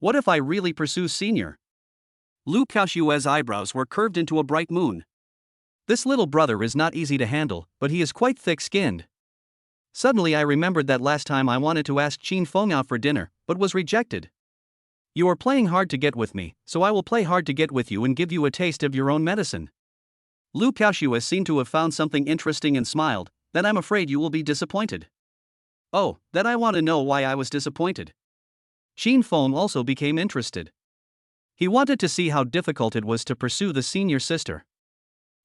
"What if I really pursue senior?" Lu Piaoxue's eyebrows were curved into a bright moon. This little brother is not easy to handle, but he is quite thick-skinned. Suddenly I remembered that last time I wanted to ask Qin Feng out for dinner, but was rejected. "You are playing hard to get with me, so I will play hard to get with you and give you a taste of your own medicine." Lu Piaoxue seemed to have found something interesting and smiled. "Then I'm afraid you will be disappointed." "Oh, then I want to know why I was disappointed." Qin Feng also became interested. He wanted to see how difficult it was to pursue the senior sister.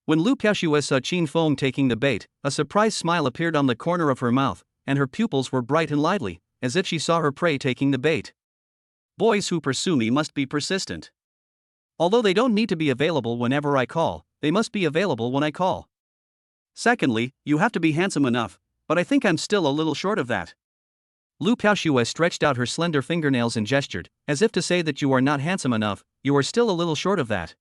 When Lu Piaoxue saw Qin Feng taking the bait, a surprised smile appeared on the corner of her mouth, and her pupils were bright and lively, as if she saw her prey taking the bait. "Boys who pursue me must be persistent. Although they don't need to be available whenever I call, they must be available when I call. Secondly, you have to be handsome enough, but I think I'm still a little short of that." Lu Piaoxue stretched out her slender fingernails and gestured, as if to say that you are not handsome enough, you are still a little short of that.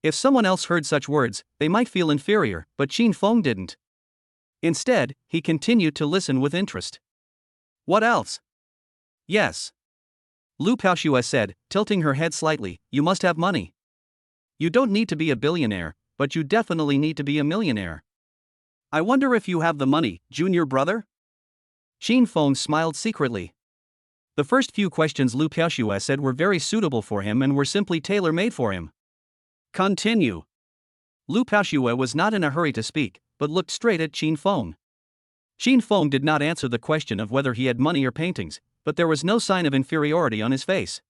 If someone else heard such words, they might feel inferior, but Qin Feng didn't. Instead, he continued to listen with interest. "What else?" "Yes," Lu Piaoxue said, tilting her head slightly, "you must have money. You don't need to be a billionaire, but you definitely need to be a millionaire." "I wonder if you have the money, junior brother?" Qin Feng smiled secretly. The first few questions Lu Piaoxue said were very suitable for him and were simply tailor-made for him. "Continue." Lu Piaoxue was not in a hurry to speak, but looked straight at Qin Feng. Qin Feng did not answer the question of whether he had money or paintings, but there was no sign of inferiority on his face.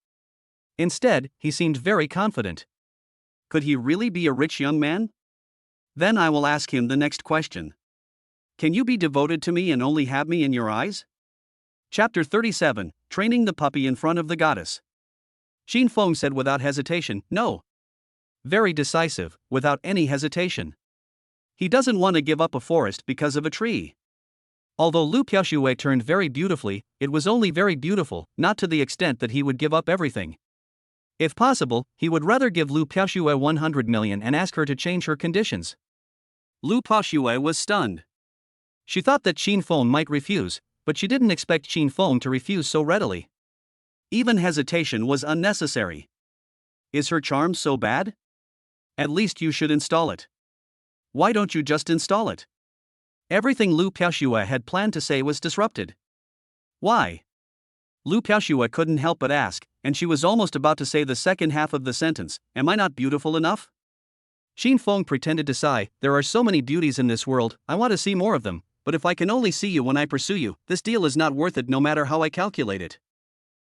Instead, he seemed very confident. Could he really be a rich young man? Then I will ask him the next question. Can you be devoted to me and only have me in your eyes? Chapter 37, Training the Puppy in Front of the Goddess. Qin Feng said without hesitation, "No." Very decisive, without any hesitation. He doesn't want to give up a forest because of a tree. Although Lu Piaoxue turned very beautifully, it was only very beautiful, not to the extent that he would give up everything. If possible, he would rather give Lu Piaoxue 100 million and ask her to change her conditions. Lu Piaoxue was stunned. She thought that Shin Feng might refuse, but she didn't expect Shin Feng to refuse so readily. Even hesitation was unnecessary. Is her charm so bad? At least you should install it. Why don't you just install it? Everything Lu Piaoxue had planned to say was disrupted. Why? Lu Piaoxue couldn't help but ask, and she was almost about to say the second half of the sentence, am I not beautiful enough? Shin Feng pretended to sigh, there are so many beauties in this world, I want to see more of them, but if I can only see you when I pursue you, this deal is not worth it no matter how I calculate it.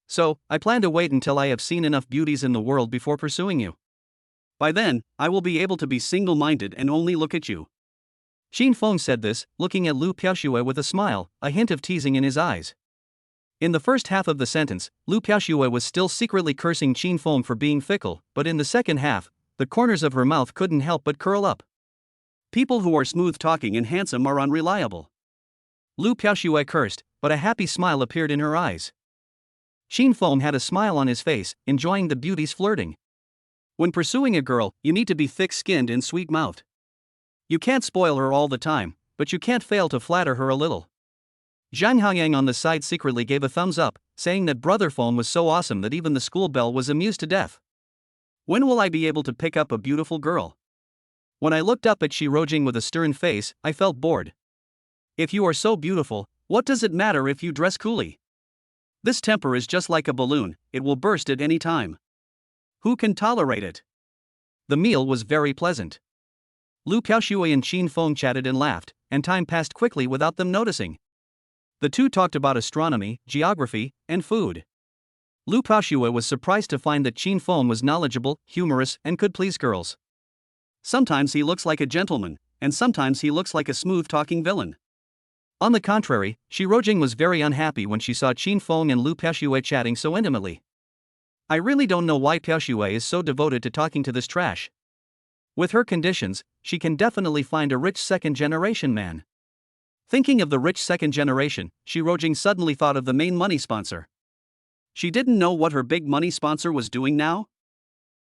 So, I plan to wait until I have seen enough beauties in the world before pursuing you. By then, I will be able to be single-minded and only look at you. Shin Feng said this, looking at Lu Piaoxue with a smile, a hint of teasing in his eyes. In the first half of the sentence, Lu Piaoxue was still secretly cursing Shin Feng for being fickle, but in the second half, the corners of her mouth couldn't help but curl up. People who are smooth-talking and handsome are unreliable. Lu Piaoxue cursed, but a happy smile appeared in her eyes. Shin Feng had a smile on his face, enjoying the beauty's flirting. When pursuing a girl, you need to be thick-skinned and sweet-mouthed. You can't spoil her all the time, but you can't fail to flatter her a little. Jang Xiaopang on the side secretly gave a thumbs up, saying that Brother Feng was so awesome that even the school bell was amused to death. When will I be able to pick up a beautiful girl? When I looked up at Shirojing with a stern face, I felt bored. If you are so beautiful, what does it matter if you dress coolly? This temper is just like a balloon, it will burst at any time. Who can tolerate it? The meal was very pleasant. Lu Piaoxue and Shin Feng chatted and laughed, and time passed quickly without them noticing. The two talked about astronomy, geography, and food. Lu Piaoxue was surprised to find that Shin Feng was knowledgeable, humorous, and could please girls. Sometimes he looks like a gentleman, and sometimes he looks like a smooth-talking villain. On the contrary, Shirojing was very unhappy when she saw Shin Feng and Lu Piaoxue chatting so intimately. I really don't know why Piaoxue is so devoted to talking to this trash. With her conditions, she can definitely find a rich second-generation man. Thinking of the rich second generation, Shirojing suddenly thought of the main money sponsor. She didn't know what her big money sponsor was doing now?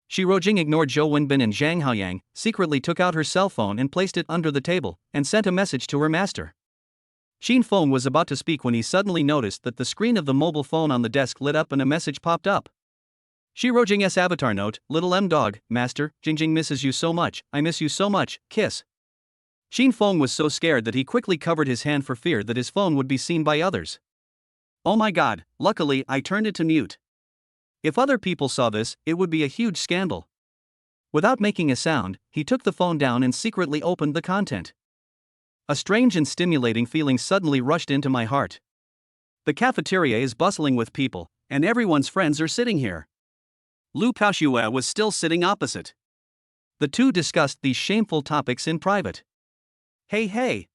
Shirojing ignored Zhou Wenbin and Jang Xiaopang, secretly took out her cell phone and placed it under the table, and sent a message to her master. Shin Feng was about to speak when he suddenly noticed that the screen of the mobile phone on the desk lit up and a message popped up. Shirojing's avatar note, Little M Dog, Master, Jingjing misses you so much, I miss you so much, kiss. Shin Feng was so scared that he quickly covered his hand for fear that his phone would be seen by others. Oh my god, luckily I turned it to mute. If other people saw this, it would be a huge scandal. Without making a sound, he took the phone down and secretly opened the content. A strange and stimulating feeling suddenly rushed into my heart. The cafeteria is bustling with people, and everyone's friends are sitting here. Lu Piaoxue was still sitting opposite. The two discussed these shameful topics in private. Hey!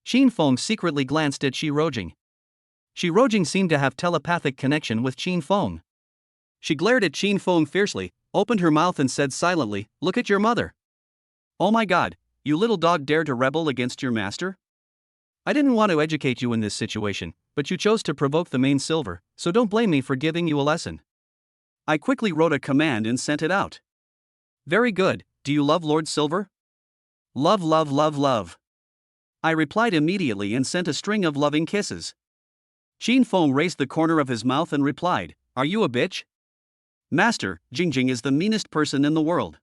Shin Feng secretly glanced at Shirojing. Shirojing seemed to have telepathic connection with Shin Feng. She glared at Shin Feng fiercely, opened her mouth and said silently, look at your mother. Oh my god, you little dog dared to rebel against your master? I didn't want to educate you in this situation, but you chose to provoke the main silver, so don't blame me for giving you a lesson. I quickly wrote a command and sent it out. Very good, do you love Lord Silver? Love. I replied immediately and sent a string of loving kisses. Shin Feng raised the corner of his mouth and replied, are you a bitch? Master, Jingjing is the meanest person in the world.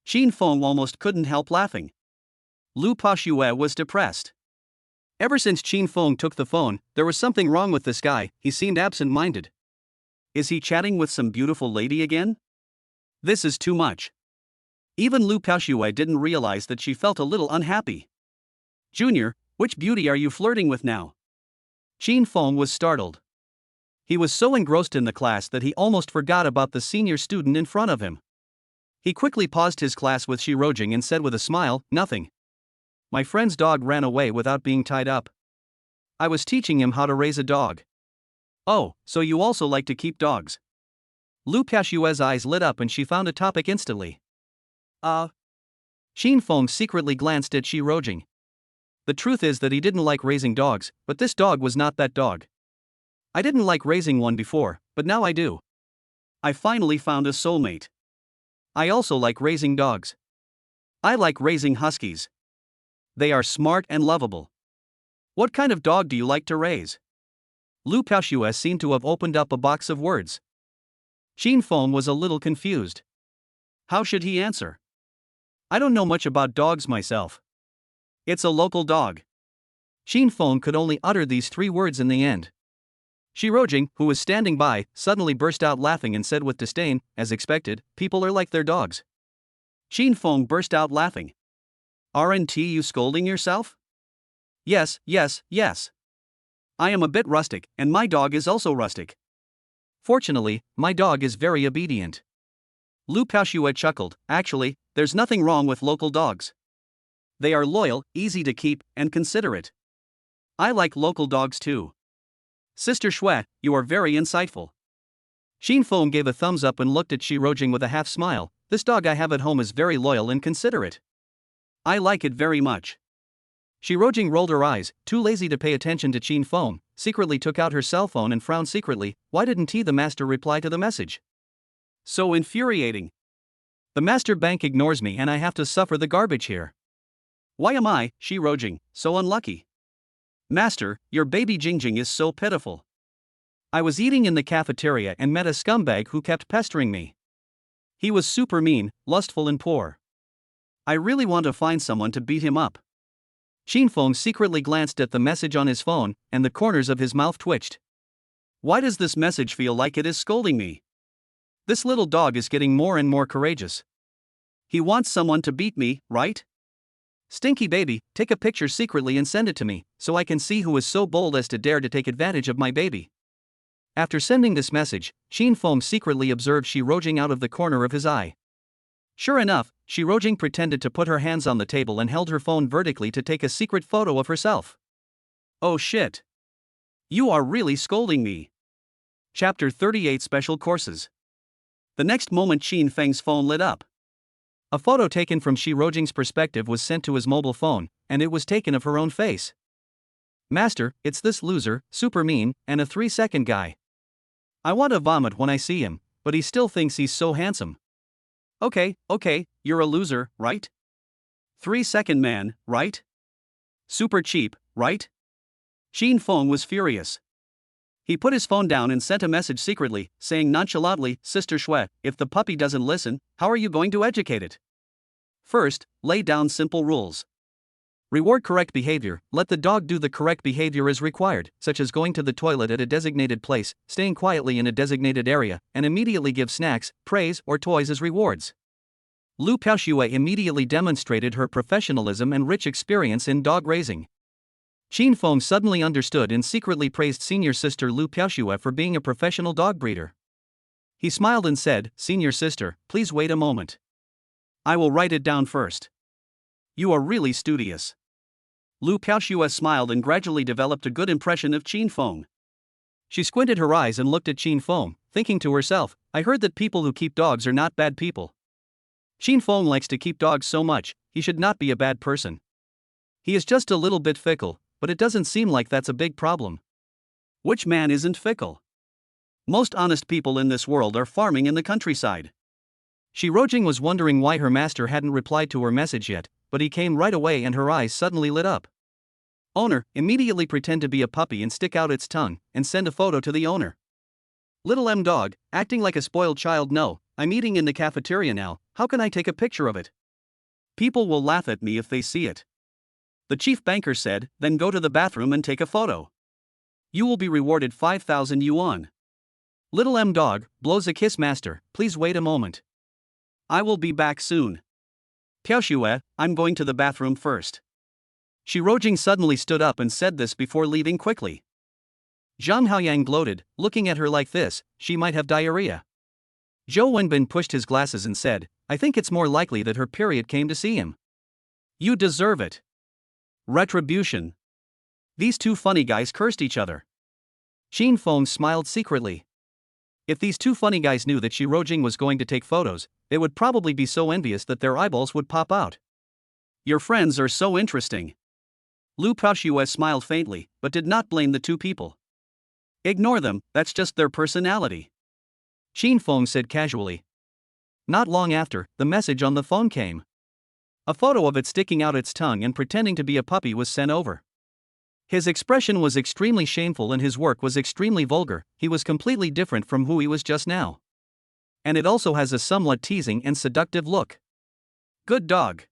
Shin Feng almost couldn't help laughing. Lu Piaoxue was depressed. Ever since Shin Feng took the phone, there was something wrong with this guy, he seemed absent-minded. Is he chatting with some beautiful lady again? This is too much. Even Lu Piaoxue didn't realize that she felt a little unhappy. Junior, which beauty are you flirting with now? Shin Feng was startled. He was so engrossed in the class that he almost forgot about the senior student in front of him. He quickly paused his class with Shirojing and said with a smile, nothing. My friend's dog ran away without being tied up. I was teaching him how to raise a dog. Oh, so you also like to keep dogs? Lu Piaoxue's eyes lit up and she found a topic instantly. Shin Feng secretly glanced at Shirojing. The truth is that he didn't like raising dogs, but this dog was not that dog. I didn't like raising one before, but now I do. I finally found a soulmate. I also like raising dogs. I like raising huskies. They are smart and lovable. What kind of dog do you like to raise? Lu Piaoxue seemed to have opened up a box of words. Shin Feng was a little confused. How should he answer? I don't know much about dogs myself. It's a local dog. Shin Feng could only utter these 3 words in the end. Shirojing, who was standing by, suddenly burst out laughing and said with disdain, as expected, people are like their dogs. Shin Feng burst out laughing. Aren't you scolding yourself? Yes, yes, yes. I am a bit rustic, and my dog is also rustic. Fortunately, my dog is very obedient. Lu Piaoxue chuckled. Actually, there's nothing wrong with local dogs. They are loyal, easy to keep, and considerate. I like local dogs too. Sister Shui, you are very insightful. Shin Feng gave a thumbs up and looked at Shirojing with a half smile. This dog I have at home is very loyal and considerate. I like it very much. Shirojing rolled her eyes, too lazy to pay attention to Shin Feng, secretly took out her cell phone and frowned secretly. Why didn't the master reply to the message? So infuriating. The master bank ignores me and I have to suffer the garbage here. Why am I, Shirojing, so unlucky? Master, your baby Jingjing is so pitiful. I was eating in the cafeteria and met a scumbag who kept pestering me. He was super mean, lustful and poor. I really want to find someone to beat him up. Shin Feng secretly glanced at the message on his phone, and the corners of his mouth twitched. Why does this message feel like it is scolding me? This little dog is getting more and more courageous. He wants someone to beat me, right? Stinky baby, take a picture secretly and send it to me, so I can see who is so bold as to dare to take advantage of my baby. After sending this message, Shin Feng secretly observed Shirojing out of the corner of his eye. Sure enough, Shirojing pretended to put her hands on the table and held her phone vertically to take a secret photo of herself. Oh shit. You are really scolding me. Chapter 38 Special Courses. The next moment Shin Feng's phone lit up. A photo taken from Shirojing's perspective was sent to his mobile phone, and it was taken of her own face. Master, it's this loser, super mean, and a 3-second guy. I want to vomit when I see him, but he still thinks he's so handsome. Okay, you're a loser, right? 3-second man, right? Super cheap, right? Shin Feng was furious. He put his phone down and sent a message secretly, saying nonchalantly, Sister Shui, if the puppy doesn't listen, how are you going to educate it? First, lay down simple rules. Reward correct behavior, let the dog do the correct behavior as required, such as going to the toilet at a designated place, staying quietly in a designated area, and immediately give snacks, praise, or toys as rewards. Lu Piaoxue immediately demonstrated her professionalism and rich experience in dog raising. Shin Feng suddenly understood and secretly praised senior sister Lu Piaoxue for being a professional dog breeder. He smiled and said, Senior sister, please wait a moment. I will write it down first. You are really studious. Lu Piaoxue smiled and gradually developed a good impression of Shin Feng. She squinted her eyes and looked at Shin Feng, thinking to herself, I heard that people who keep dogs are not bad people. Shin Feng likes to keep dogs so much, he should not be a bad person. He is just a little bit fickle, but it doesn't seem like that's a big problem. Which man isn't fickle? Most honest people in this world are farming in the countryside. Shirojing was wondering why her master hadn't replied to her message yet, but he came right away and her eyes suddenly lit up. Owner, immediately pretend to be a puppy and stick out its tongue, and send a photo to the owner. Little M dog, acting like a spoiled child. No, I'm eating in the cafeteria now, how can I take a picture of it? People will laugh at me if they see it. The chief banker said, then go to the bathroom and take a photo. You will be rewarded 5,000 yuan. Little M dog, blows a kiss. Master, please wait a moment. I will be back soon. Piaoxue, I'm going to the bathroom first. Shirojing suddenly stood up and said this before leaving quickly. Zhang Haoyang gloated, looking at her like this, she might have diarrhea. Zhou Wenbin pushed his glasses and said, I think it's more likely that her period came to see him. You deserve it. Retribution. These two funny guys cursed each other. Shin Feng smiled secretly. If these two funny guys knew that Shirojing was going to take photos, they would probably be so envious that their eyeballs would pop out. Your friends are so interesting. Lu Piaoxue smiled faintly, but did not blame the two people. Ignore them, that's just their personality. Shin Feng said casually. Not long after, the message on the phone came. A photo of it sticking out its tongue and pretending to be a puppy was sent over. His expression was extremely shameful and his work was extremely vulgar. He was completely different from who he was just now. And it also has a somewhat teasing and seductive look. Good dog.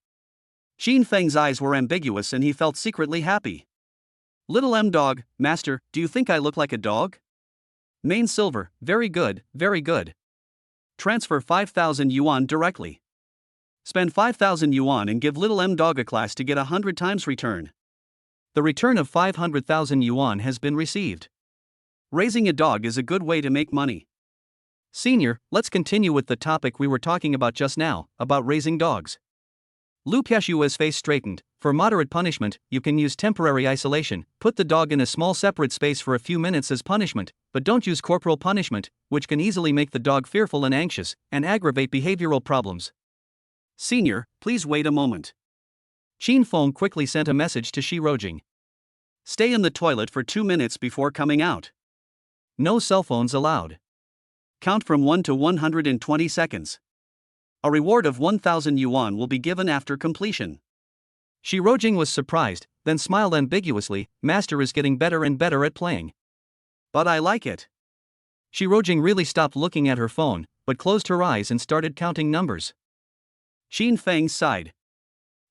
Shin Feng's eyes were ambiguous and he felt secretly happy. Little M dog, master, do you think I look like a dog? Main silver, very good, very good. Transfer 5,000 yuan directly. Spend 5,000 yuan and give little M dog a class to get 100 times return. The return of 500,000 yuan has been received. Raising a dog is a good way to make money. Senior, let's continue with the topic we were talking about just now, about raising dogs. Lu Piashua's face straightened. For moderate punishment, you can use temporary isolation, put the dog in a small separate space for a few minutes as punishment, but don't use corporal punishment, which can easily make the dog fearful and anxious, and aggravate behavioral problems. Senior, please wait a moment. Shin Feng quickly sent a message to Shi Rojing. Stay in the toilet for 2 minutes before coming out. No cell phones allowed. Count from 1 to 120 seconds. A reward of 1,000 yuan will be given after completion. Shi Rojing was surprised, then smiled ambiguously. Master is getting better and better at playing. But I like it. Shi Rojing really stopped looking at her phone, but closed her eyes and started counting numbers. Shin Feng sighed.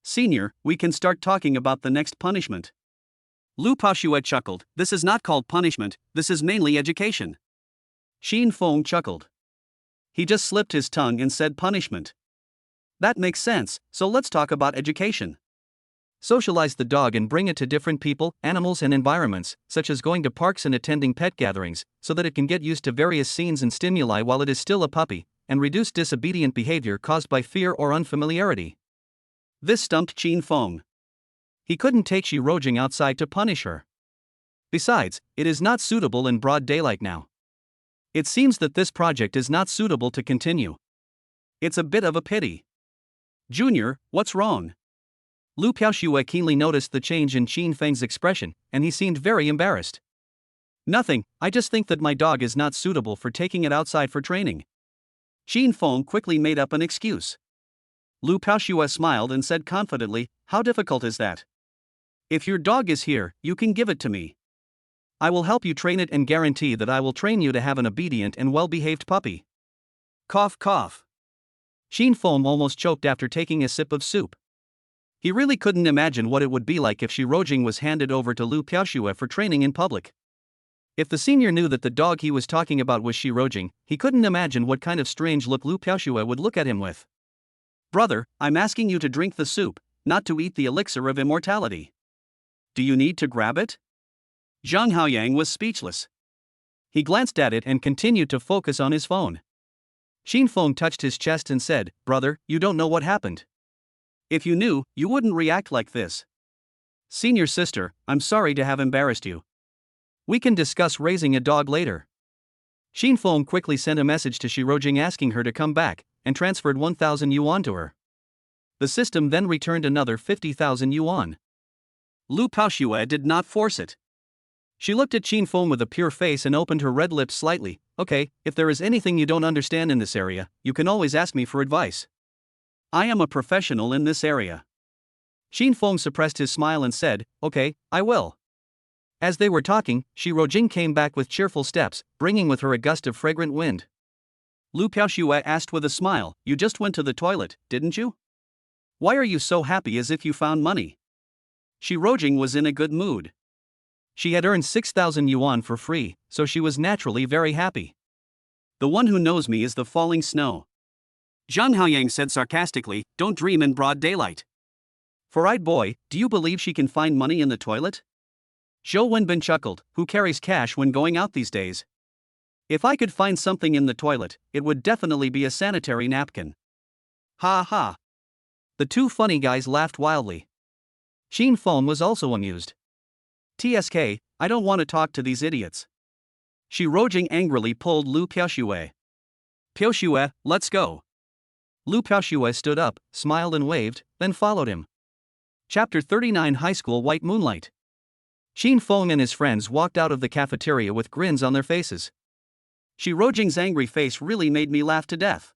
Senior, we can start talking about the next punishment. Lu Piashue chuckled. This is not called punishment, this is mainly education. Shin Feng chuckled. He just slipped his tongue and said punishment. That makes sense, so let's talk about education. Socialize the dog and bring it to different people, animals and environments, such as going to parks and attending pet gatherings, so that it can get used to various scenes and stimuli while it is still a puppy, and reduce disobedient behavior caused by fear or unfamiliarity. This stumped Shin Feng. He couldn't take Shi Rojing outside to punish her. Besides, it is not suitable in broad daylight now. It seems that this project is not suitable to continue. It's a bit of a pity. Junior, what's wrong? Lu Piashue keenly noticed the change in Shin Feng's expression, and he seemed very embarrassed. Nothing, I just think that my dog is not suitable for taking it outside for training. Shin Feng quickly made up an excuse. Lu Piashue smiled and said confidently, how difficult is that? If your dog is here, you can give it to me. I will help you train it and guarantee that I will train you to have an obedient and well-behaved puppy. Cough cough. Shin Feng almost choked after taking a sip of soup. He really couldn't imagine what it would be like if Shi Rojing was handed over to Lu Piashue for training in public. If the senior knew that the dog he was talking about was Shi Rojing, he couldn't imagine what kind of strange look Lu Piashue would look at him with. Brother, I'm asking you to drink the soup, not to eat the elixir of immortality. Do you need to grab it? Jang Xiaopang was speechless. He glanced at it and continued to focus on his phone. Shin Feng touched his chest and said, Brother, you don't know what happened. If you knew, you wouldn't react like this. Senior sister, I'm sorry to have embarrassed you. We can discuss raising a dog later. Shin Feng quickly sent a message to Shi Rojing asking her to come back, and transferred 1,000 yuan to her. The system then returned another 50,000 yuan. Lu Piashue did not force it. She looked at Shin Feng with a pure face and opened her red lips slightly. Okay, if there is anything you don't understand in this area, you can always ask me for advice. I am a professional in this area. Shin Feng suppressed his smile and said, okay, I will. As they were talking, Shi Rojing came back with cheerful steps, bringing with her a gust of fragrant wind. Lu Piashue asked with a smile, you just went to the toilet, didn't you? Why are you so happy as if you found money? Shi Rojing was in a good mood. She had earned 6,000 yuan for free, so she was naturally very happy. The one who knows me is the falling snow. Zhang Haoyang said sarcastically, don't dream in broad daylight. For-eyed boy, do you believe she can find money in the toilet? Zhou Wenbin chuckled, who carries cash when going out these days? If I could find something in the toilet, it would definitely be a sanitary napkin. Ha ha. The two funny guys laughed wildly. Shin Feng was also amused. TSK, I don't want to talk to these idiots. Shi Rojing angrily pulled Lu Piashue. Piashue, let's go. Lu Piashue stood up, smiled and waved, then followed him. Chapter 39 High School White Moonlight. Shin Feng and his friends walked out of the cafeteria with grins on their faces. Shi Rojing's angry face really made me laugh to death.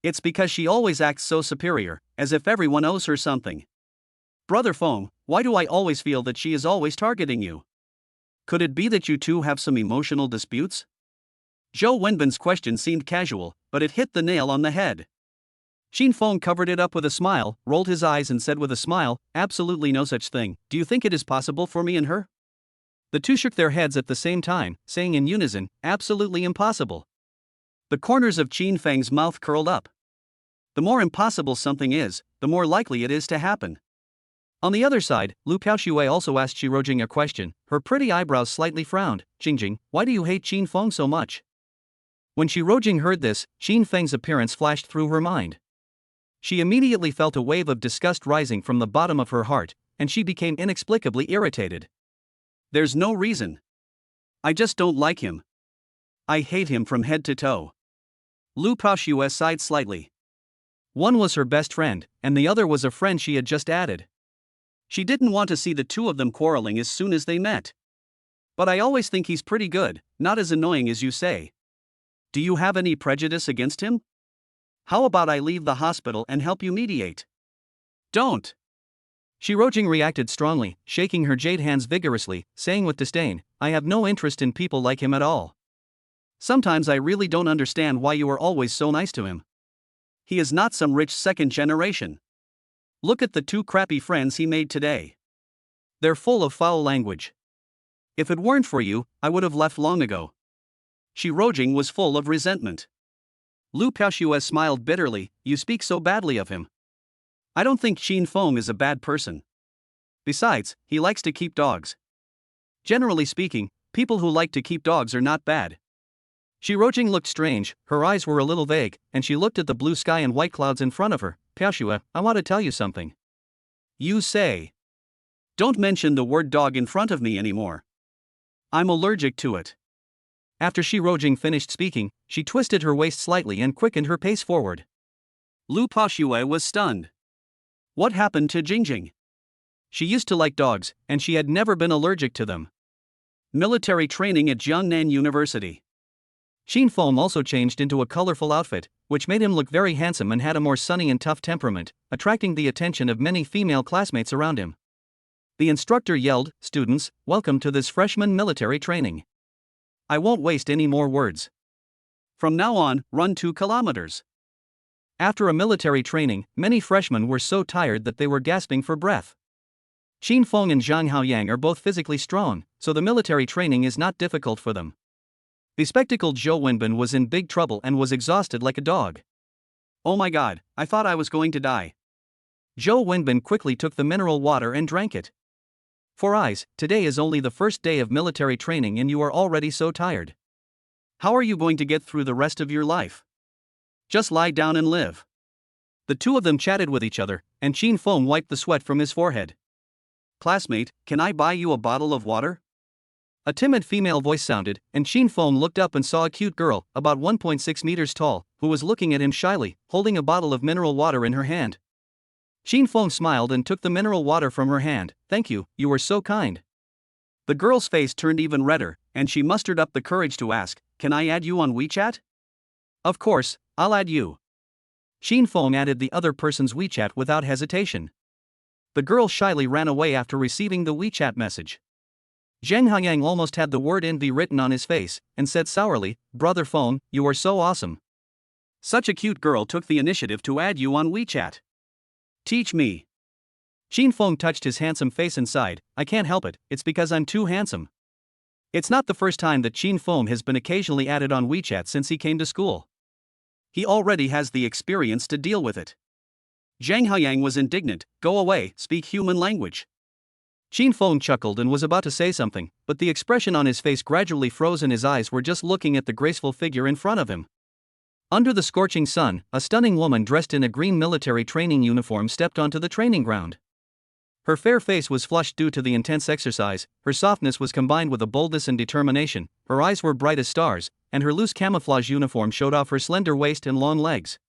It's because she always acts so superior, as if everyone owes her something. Brother Feng, why do I always feel that she is always targeting you? Could it be that you two have some emotional disputes? Zhou Wenbin's question seemed casual, but it hit the nail on the head. Shin Feng covered it up with a smile, rolled his eyes and said with a smile, absolutely no such thing. Do you think it is possible for me and her? The two shook their heads at the same time, saying in unison, absolutely impossible. The corners of Qin Feng's mouth curled up. The more impossible something is, the more likely it is to happen. On the other side, Lu Piaoxue also asked Shi Rojing a question. Her pretty eyebrows slightly frowned. Jingjing, why do you hate Qin Feng so much? When Shi Rojing heard this, Qin Feng's appearance flashed through her mind. She immediately felt a wave of disgust rising from the bottom of her heart, and she became inexplicably irritated. There's no reason. I just don't like him. I hate him from head to toe. Lu Piaoxue sighed slightly. One was her best friend, and the other was a friend she had just added. She didn't want to see the two of them quarreling as soon as they met. But I always think he's pretty good, not as annoying as you say. Do you have any prejudice against him? How about I leave the hospital and help you mediate? Don't. Shi Rojing reacted strongly, shaking her jade hands vigorously, saying with disdain, I have no interest in people like him at all. Sometimes I really don't understand why you are always so nice to him. He is not some rich second generation. Look at the two crappy friends he made today. They're full of foul language. If it weren't for you, I would have left long ago. Shi Rojing was full of resentment. Lu Piaoxue smiled bitterly, you speak so badly of him. I don't think Qin Feng is a bad person. Besides, he likes to keep dogs. Generally speaking, people who like to keep dogs are not bad. Shi Rojing looked strange, her eyes were a little vague, and she looked at the blue sky and white clouds in front of her. Piaoxue, I want to tell you something. You say. Don't mention the word dog in front of me anymore. I'm allergic to it. After Shi Rojing finished speaking, she twisted her waist slightly and quickened her pace forward. Lu Piaoxue was stunned. What happened to Jingjing? She used to like dogs, and she had never been allergic to them. Military training at Jiangnan University. Qin Feng also changed into a colorful outfit, which made him look very handsome and had a more sunny and tough temperament, attracting the attention of many female classmates around him. The instructor yelled, students, welcome to this freshman military training. I won't waste any more words. From now on, run 2 kilometers. After a military training, many freshmen were so tired that they were gasping for breath. Qin Feng and Zhang Xiaopang are both physically strong, so the military training is not difficult for them. Bespectacled Zhou Wenbin was in big trouble and was exhausted like a dog. Oh my god, I thought I was going to die. Zhou Wenbin quickly took the mineral water and drank it. For eyes, today is only the first day of military training and you are already so tired. How are you going to get through the rest of your life? Just lie down and live. The two of them chatted with each other, and Qin Feng wiped the sweat from his forehead. Classmate, can I buy you a bottle of water? A timid female voice sounded, and Qin Feng looked up and saw a cute girl, about 1.6 meters tall, who was looking at him shyly, holding a bottle of mineral water in her hand. Qin Feng smiled and took the mineral water from her hand. Thank you, you were so kind. The girl's face turned even redder, and she mustered up the courage to ask, can I add you on WeChat? Of course, I'll add you. Qin Feng added the other person's WeChat without hesitation. The girl shyly ran away after receiving the WeChat message. Zhang Xiaopang almost had the word envy written on his face, and said sourly, Brother Feng, you are so awesome. Such a cute girl took the initiative to add you on WeChat. Teach me. Qin Feng touched his handsome face and sighed, I can't help it, it's because I'm too handsome. It's not the first time that Qin Feng has been occasionally added on WeChat since he came to school. He already has the experience to deal with it. Zhang Xiaopang was indignant, go away, speak human language. Qin Feng chuckled and was about to say something, but the expression on his face gradually froze and his eyes were just looking at the graceful figure in front of him. Under the scorching sun, a stunning woman dressed in a green military training uniform stepped onto the training ground. Her fair face was flushed due to the intense exercise, her softness was combined with a boldness and determination, her eyes were bright as stars, and her loose camouflage uniform showed off her slender waist and long legs.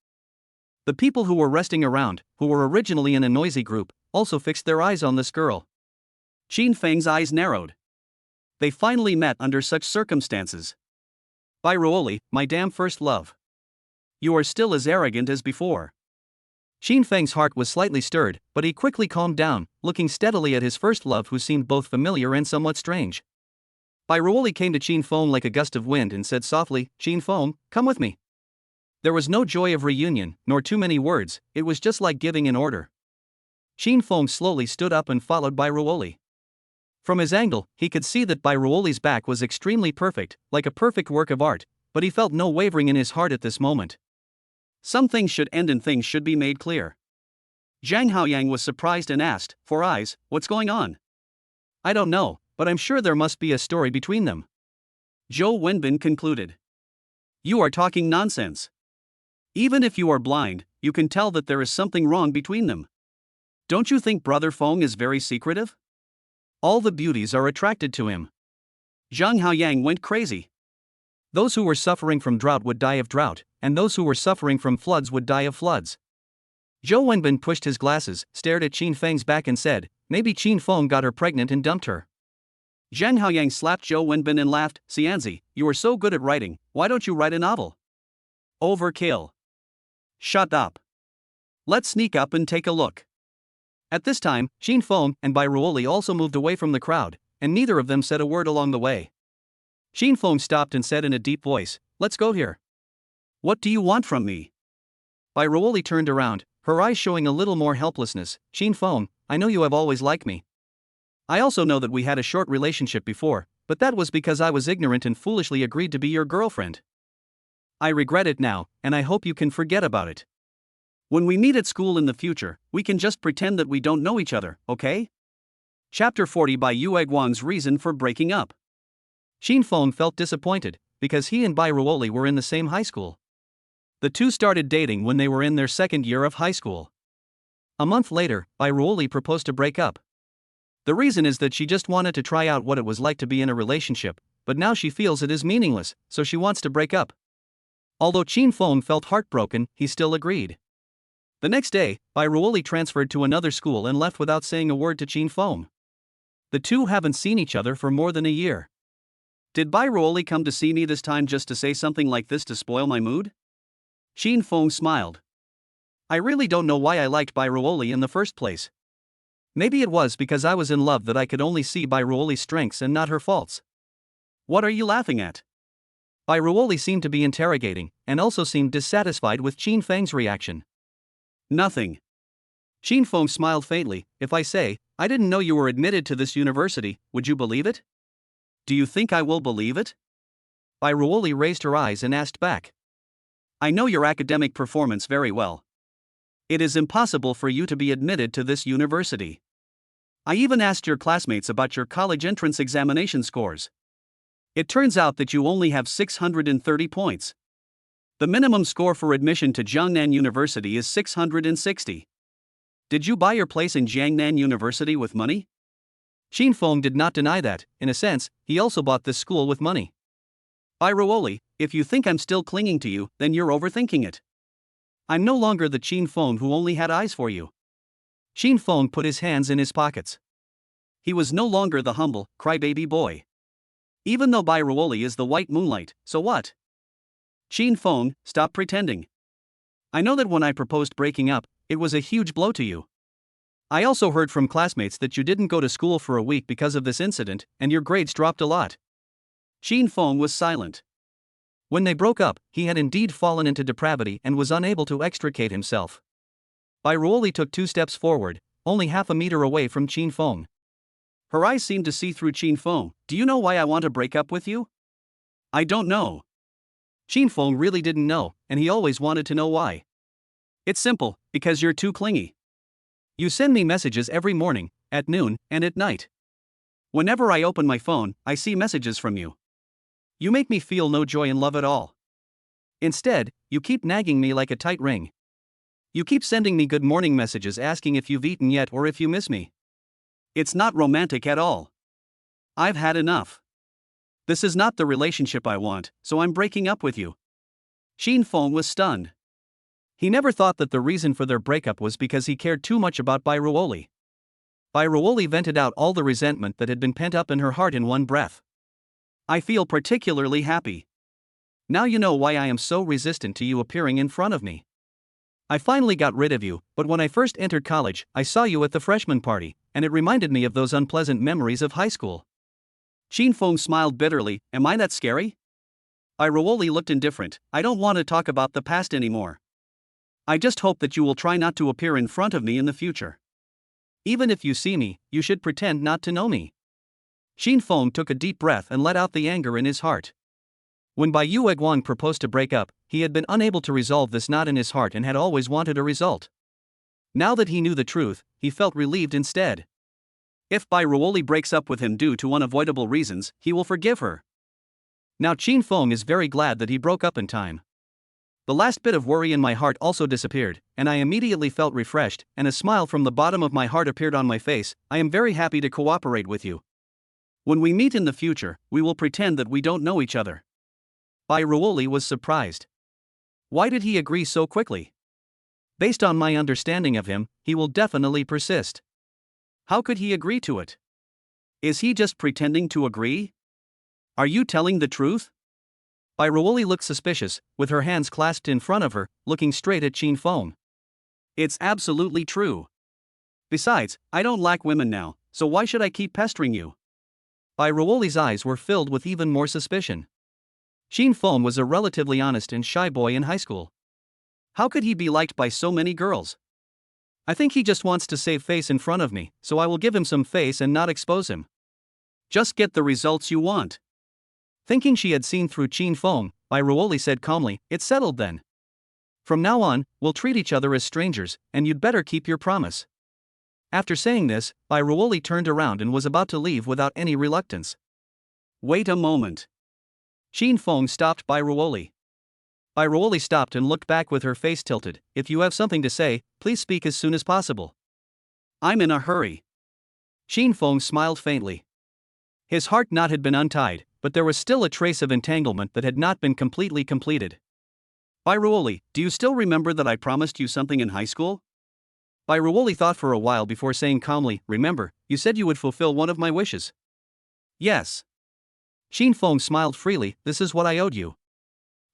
The people who were resting around, who were originally in a noisy group, also fixed their eyes on this girl. Qin Feng's eyes narrowed. They finally met under such circumstances. By Ruoli, my damn first love. You are still as arrogant as before. Shin Feng's heart was slightly stirred, but he quickly calmed down, looking steadily at his first love who seemed both familiar and somewhat strange. Bai Ruoli came to Qin Feng like a gust of wind and said softly, "Qin Feng, come with me." There was no joy of reunion, nor too many words, it was just like giving an order. Qin Feng slowly stood up and followed Bai Ruoli. From his angle, he could see that Bai Ruoli's back was extremely perfect, like a perfect work of art, but he felt no wavering in his heart at this moment. Some things should end and things should be made clear. Zhang Haoyang was surprised and asked, "For eyes, what's going on?" "I don't know, but I'm sure there must be a story between them." Zhou Wenbin concluded. "You are talking nonsense. Even if you are blind, you can tell that there is something wrong between them. Don't you think Brother Feng is very secretive? All the beauties are attracted to him." Zhang Haoyang went crazy. Those who were suffering from drought would die of drought, and those who were suffering from floods would die of floods. Zhou Wenbin pushed his glasses, stared at Qin Feng's back and said, "Maybe Qin Feng got her pregnant and dumped her." Zhang Haoyang slapped Zhou Wenbin and laughed, "Xianzi, you are so good at writing, why don't you write a novel?" Overkill. Shut up. Let's sneak up and take a look. At this time, Qin Feng and Bai Ruoli also moved away from the crowd, and neither of them said a word along the way. Qin Feng stopped and said in a deep voice, "Let's go here." "What do you want from me?" Bai Ruoli turned around, her eyes showing a little more helplessness. "Qin Feng, I know you have always liked me. I also know that we had a short relationship before, but that was because I was ignorant and foolishly agreed to be your girlfriend. I regret it now, and I hope you can forget about it. When we meet at school in the future, we can just pretend that we don't know each other, okay?" Chapter 40 by Yu Guang's reason for breaking up. Qin Feng felt disappointed, because he and Bai Ruoli were in the same high school. The two started dating when they were in their second year of high school. A month later, Bai Ruoli proposed to break up. The reason is that she just wanted to try out what it was like to be in a relationship, but now she feels it is meaningless, so she wants to break up. Although Qin Feng felt heartbroken, he still agreed. The next day, Bai Ruoli transferred to another school and left without saying a word to Qin Feng. The two haven't seen each other for more than a year. Did Bai Ruoli come to see me this time just to say something like this to spoil my mood? Qin Feng smiled. I really don't know why I liked Bai Ruoli in the first place. Maybe it was because I was in love that I could only see Bai Ruoli's strengths and not her faults. What are you laughing at? Bai Ruoli seemed to be interrogating, and also seemed dissatisfied with Qin Feng's reaction. Nothing. Qin Feng smiled faintly. If I say, I didn't know you were admitted to this university, would you believe it? Do you think I will believe it? Bai Ruoli raised her eyes and asked back. I know your academic performance very well. It is impossible for you to be admitted to this university. I even asked your classmates about your college entrance examination scores. It turns out that you only have 630 points. The minimum score for admission to Jiangnan University is 660. Did you buy your place in Jiangnan University with money? Qin Feng did not deny that, in a sense, he also bought this school with money. Bai Ruoli, if you think I'm still clinging to you, then you're overthinking it. I'm no longer the Qin Feng who only had eyes for you. Qin Feng put his hands in his pockets. He was no longer the humble, crybaby boy. Even though Bai Ruoli is the white moonlight, so what? Qin Feng, stop pretending. I know that when I proposed breaking up, it was a huge blow to you. I also heard from classmates that you didn't go to school for a week because of this incident, and your grades dropped a lot. Qin Feng was silent. When they broke up, he had indeed fallen into depravity and was unable to extricate himself. Bai Ruoli took 2 steps forward, only half a meter away from Qin Feng. Her eyes seemed to see through Qin Feng. Do you know why I want to break up with you? I don't know. Qin Feng really didn't know, and he always wanted to know why. It's simple, because you're too clingy. You send me messages every morning, at noon, and at night. Whenever I open my phone, I see messages from you. You make me feel no joy in love at all. Instead, you keep nagging me like a tight ring. You keep sending me good morning messages asking if you've eaten yet or if you miss me. It's not romantic at all. I've had enough. This is not the relationship I want, so I'm breaking up with you. Qin Feng was stunned. He never thought that the reason for their breakup was because he cared too much about Bai Ruoli. Bai Ruoli vented out all the resentment that had been pent up in her heart in one breath. I feel particularly happy. Now you know why I am so resistant to you appearing in front of me. I finally got rid of you, but when I first entered college, I saw you at the freshman party, and it reminded me of those unpleasant memories of high school. Shin Feng smiled bitterly. Am I that scary? Irooli looked indifferent. I don't want to talk about the past anymore. I just hope that you will try not to appear in front of me in the future. Even if you see me, you should pretend not to know me. Shin Feng took a deep breath and let out the anger in his heart. When Bai Yu Egwang proposed to break up, he had been unable to resolve this knot in his heart and had always wanted a result. Now that he knew the truth, he felt relieved instead. If Bai Ruoli breaks up with him due to unavoidable reasons, he will forgive her. Now Shin Feng is very glad that he broke up in time. The last bit of worry in my heart also disappeared, and I immediately felt refreshed, and a smile from the bottom of my heart appeared on my face. I am very happy to cooperate with you. When we meet in the future, we will pretend that we don't know each other. Bai Ruoli was surprised. Why did he agree so quickly? Based on my understanding of him, he will definitely persist. How could he agree to it? Is he just pretending to agree? Are you telling the truth? Bai Ruoli looked suspicious, with her hands clasped in front of her, looking straight at Shin Feng. It's absolutely true. Besides, I don't like women now, so why should I keep pestering you? Bai Ruoli's eyes were filled with even more suspicion. Shin Feng was a relatively honest and shy boy in high school. How could he be liked by so many girls? I think he just wants to save face in front of me, so I will give him some face and not expose him. Just get the results you want. Thinking she had seen through Shin Feng, Bai Ruoli said calmly, it's settled then. From now on, we'll treat each other as strangers, and you'd better keep your promise. After saying this, Bai Ruoli turned around and was about to leave without any reluctance. Wait a moment. Shin Feng stopped Bai Ruoli. Bai Ruoli stopped and looked back with her face tilted. If you have something to say, please speak as soon as possible. I'm in a hurry. Shin Feng smiled faintly. His heart knot had been untied, but there was still a trace of entanglement that had not been completely completed. Bai Ruoli, do you still remember that I promised you something in high school? Bai Ruoli thought for a while before saying calmly, remember, you said you would fulfill one of my wishes. Yes. Shin Feng smiled freely, this is what I owed you.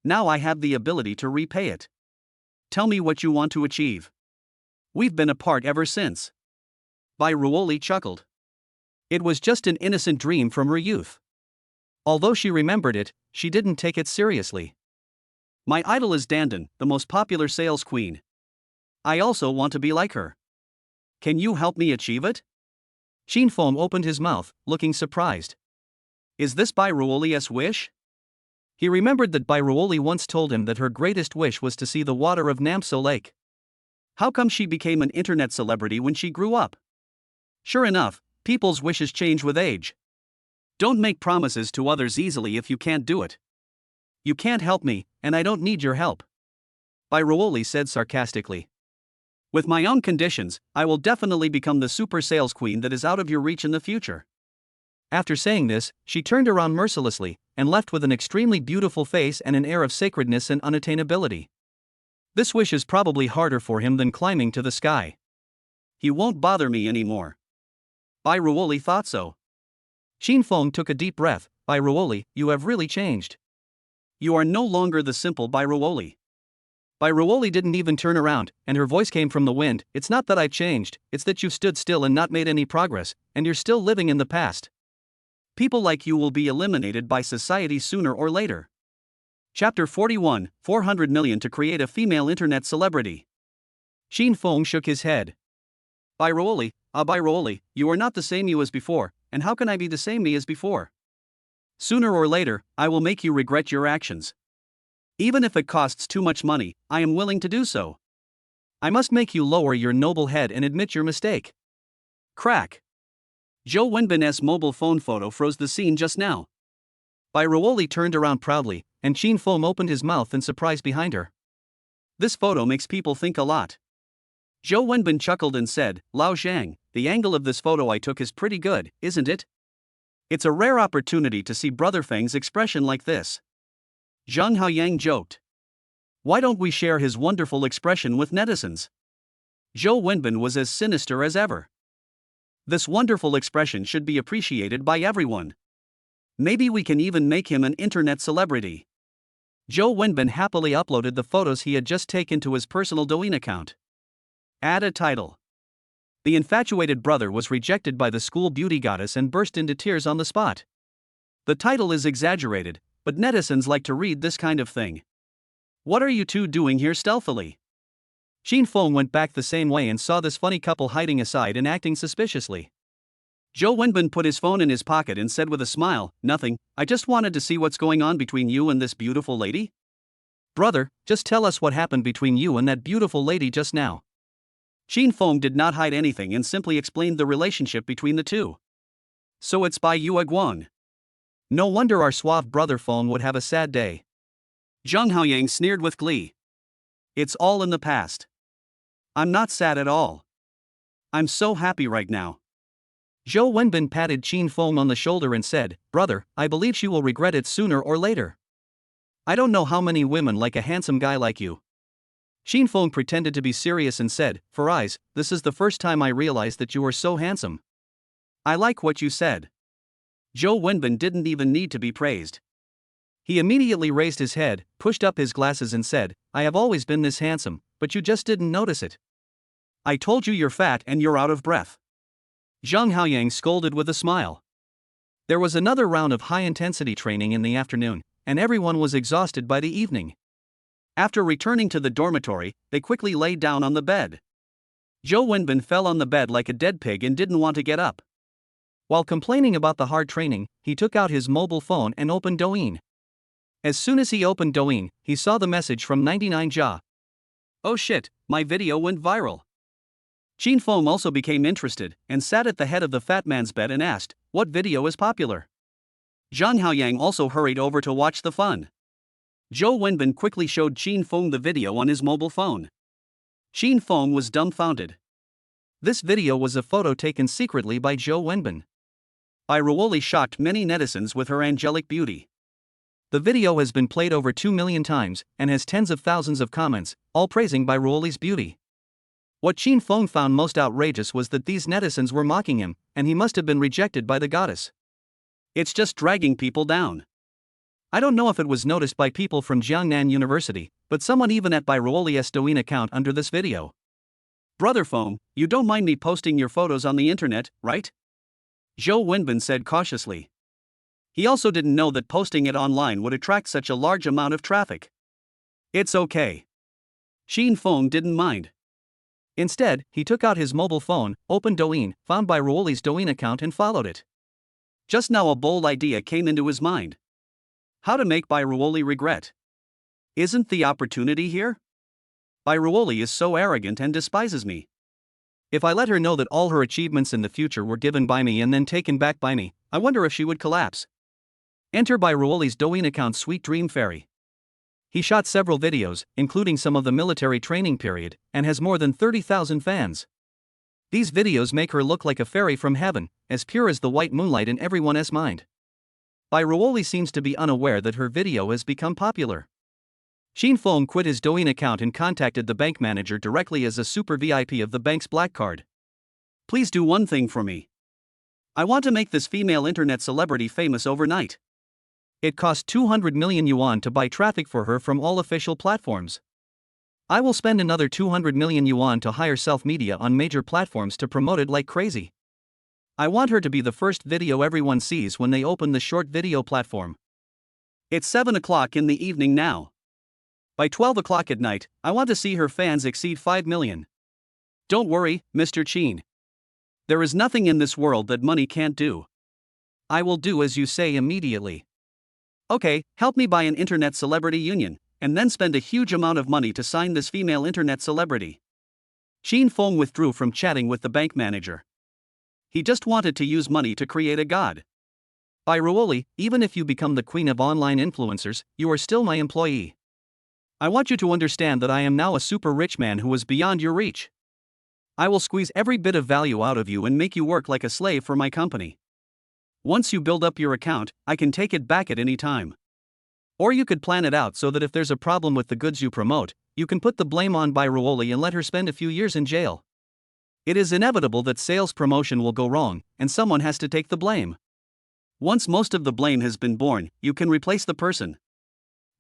Now I have the ability to repay it. Tell me what you want to achieve. We've been apart ever since. Bai Ruoli chuckled. It was just an innocent dream from her youth. Although she remembered it, she didn't take it seriously. My idol is Dandan, the most popular sales queen. I also want to be like her. Can you help me achieve it? Shin Feng opened his mouth, looking surprised. Is this Bai Ruoli's wish? He remembered that Bai Ruoli once told him that her greatest wish was to see the water of Namso Lake. How come she became an internet celebrity when she grew up? Sure enough, people's wishes change with age. Don't make promises to others easily if you can't do it. You can't help me, and I don't need your help. Bai Ruoli said sarcastically. With my own conditions, I will definitely become the super sales queen that is out of your reach in the future. After saying this, she turned around mercilessly, and left with an extremely beautiful face and an air of sacredness and unattainability. This wish is probably harder for him than climbing to the sky. He won't bother me anymore. Bai Ruoli thought so. Shin Feng took a deep breath. Bai Ruoli, you have really changed. You are no longer the simple Bai Ruoli. Bai Ruoli didn't even turn around, and her voice came from the wind. It's not that I've changed, it's that you've stood still and not made any progress, and you're still living in the past. People like you will be eliminated by society sooner or later. Chapter 41, 400 million to create a female internet celebrity. Shin Feng shook his head. Bai Ruoli, you are not the same you as before, and how can I be the same me as before? Sooner or later, I will make you regret your actions. Even if it costs too much money, I am willing to do so. I must make you lower your noble head and admit your mistake. Crack. Zhou Wenbin's mobile phone photo froze the scene just now. Bai Ruoli turned around proudly, and Shin Feng opened his mouth in surprise behind her. This photo makes people think a lot. Zhou Wenbin chuckled and said, Lao Zhang, the angle of this photo I took is pretty good, isn't it? It's a rare opportunity to see Brother Feng's expression like this. Zhang Haoyang joked. Why don't we share his wonderful expression with netizens? Zhou Wenbin was as sinister as ever. This wonderful expression should be appreciated by everyone. Maybe we can even make him an internet celebrity. Zhou Wenbin happily uploaded the photos he had just taken to his personal Douyin account. Add a title. The infatuated brother was rejected by the school beauty goddess and burst into tears on the spot. The title is exaggerated, but netizens like to read this kind of thing. What are you two doing here stealthily? Shin Feng went back the same way and saw this funny couple hiding aside and acting suspiciously. Zhou Wenbin put his phone in his pocket and said with a smile, "Nothing, I just wanted to see what's going on between you and this beautiful lady." "Brother, just tell us what happened between you and that beautiful lady just now." Shin Feng did not hide anything and simply explained the relationship between the two. "So it's by Yue Guang. No wonder our suave brother Feng would have a sad day." Zhang Xiaopang sneered with glee. "It's all in the past. I'm not sad at all. I'm so happy right now." Zhou Wenbin patted Shin Feng on the shoulder and said, "Brother, I believe she will regret it sooner or later. I don't know how many women like a handsome guy like you." Shin Feng pretended to be serious and said, "For eyes, this is the first time I realized that you are so handsome. I like what you said." Zhou Wenbin didn't even need to be praised. He immediately raised his head, pushed up his glasses and said, "I have always been this handsome, but you just didn't notice it. I told you you're fat and you're out of breath." Zhang Xiaopang scolded with a smile. There was another round of high-intensity training in the afternoon, and everyone was exhausted by the evening. After returning to the dormitory, they quickly lay down on the bed. Zhou Wenbin fell on the bed like a dead pig and didn't want to get up. While complaining about the hard training, he took out his mobile phone and opened Douyin. As soon as he opened Douyin, he saw the message from 99 Jia. "Oh shit, my video went viral." Shin Feng also became interested, and sat at the head of the fat man's bed and asked, "What video is popular?" Zhang Xiaopang also hurried over to watch the fun. Zhou Wenbin quickly showed Shin Feng the video on his mobile phone. Shin Feng was dumbfounded. This video was a photo taken secretly by Zhou Wenbin. Ruoli shocked many netizens with her angelic beauty. The video has been played over 2 million times, and has tens of thousands of comments, all praising Ruoli's beauty. What Shin Feng found most outrageous was that these netizens were mocking him, and he must have been rejected by the goddess. It's just dragging people down. I don't know if it was noticed by people from Jiangnan University, but someone even at Ruoli's Douyin account under this video. "Brother Feng, you don't mind me posting your photos on the internet, right?" Zhou Wenbin said cautiously. He also didn't know that posting it online would attract such a large amount of traffic. "It's okay." Shin Feng didn't mind. Instead, he took out his mobile phone, opened Douyin, found Ruoli's Douyin account and followed it. Just now a bold idea came into his mind. How to make Ruoli regret. Isn't the opportunity here? Ruoli is so arrogant and despises me. If I let her know that all her achievements in the future were given by me and then taken back by me, I wonder if she would collapse. Enter Ruoli's Douyin account Sweet Dream Fairy. He shot several videos, including some of the military training period, and has more than 30,000 fans. These videos make her look like a fairy from heaven, as pure as the white moonlight in everyone's mind. Ruoli seems to be unaware that her video has become popular. Shin Feng quit his Douyin account and contacted the bank manager directly as a super VIP of the bank's black card. "Please do one thing for me. I want to make this female internet celebrity famous overnight. It costs 200 million yuan to buy traffic for her from all official platforms. I will spend another 200 million yuan to hire self-media on major platforms to promote it like crazy. I want her to be the first video everyone sees when they open the short video platform. It's 7 o'clock in the evening now. By 12 o'clock at night, I want to see her fans exceed 5 million. Don't worry, Mr. Shin. There is nothing in this world that money can't do. I will do as you say immediately. Okay, help me buy an internet celebrity union, and then spend a huge amount of money to sign this female internet celebrity." Shin Feng withdrew from chatting with the bank manager. He just wanted to use money to create a god. Ruoli, even if you become the queen of online influencers, you are still my employee. I want you to understand that I am now a super rich man who is beyond your reach. I will squeeze every bit of value out of you and make you work like a slave for my company. Once you build up your account, I can take it back at any time. Or you could plan it out so that if there's a problem with the goods you promote, you can put the blame on Ruoli and let her spend a few years in jail. It is inevitable that sales promotion will go wrong, and someone has to take the blame. Once most of the blame has been borne, you can replace the person.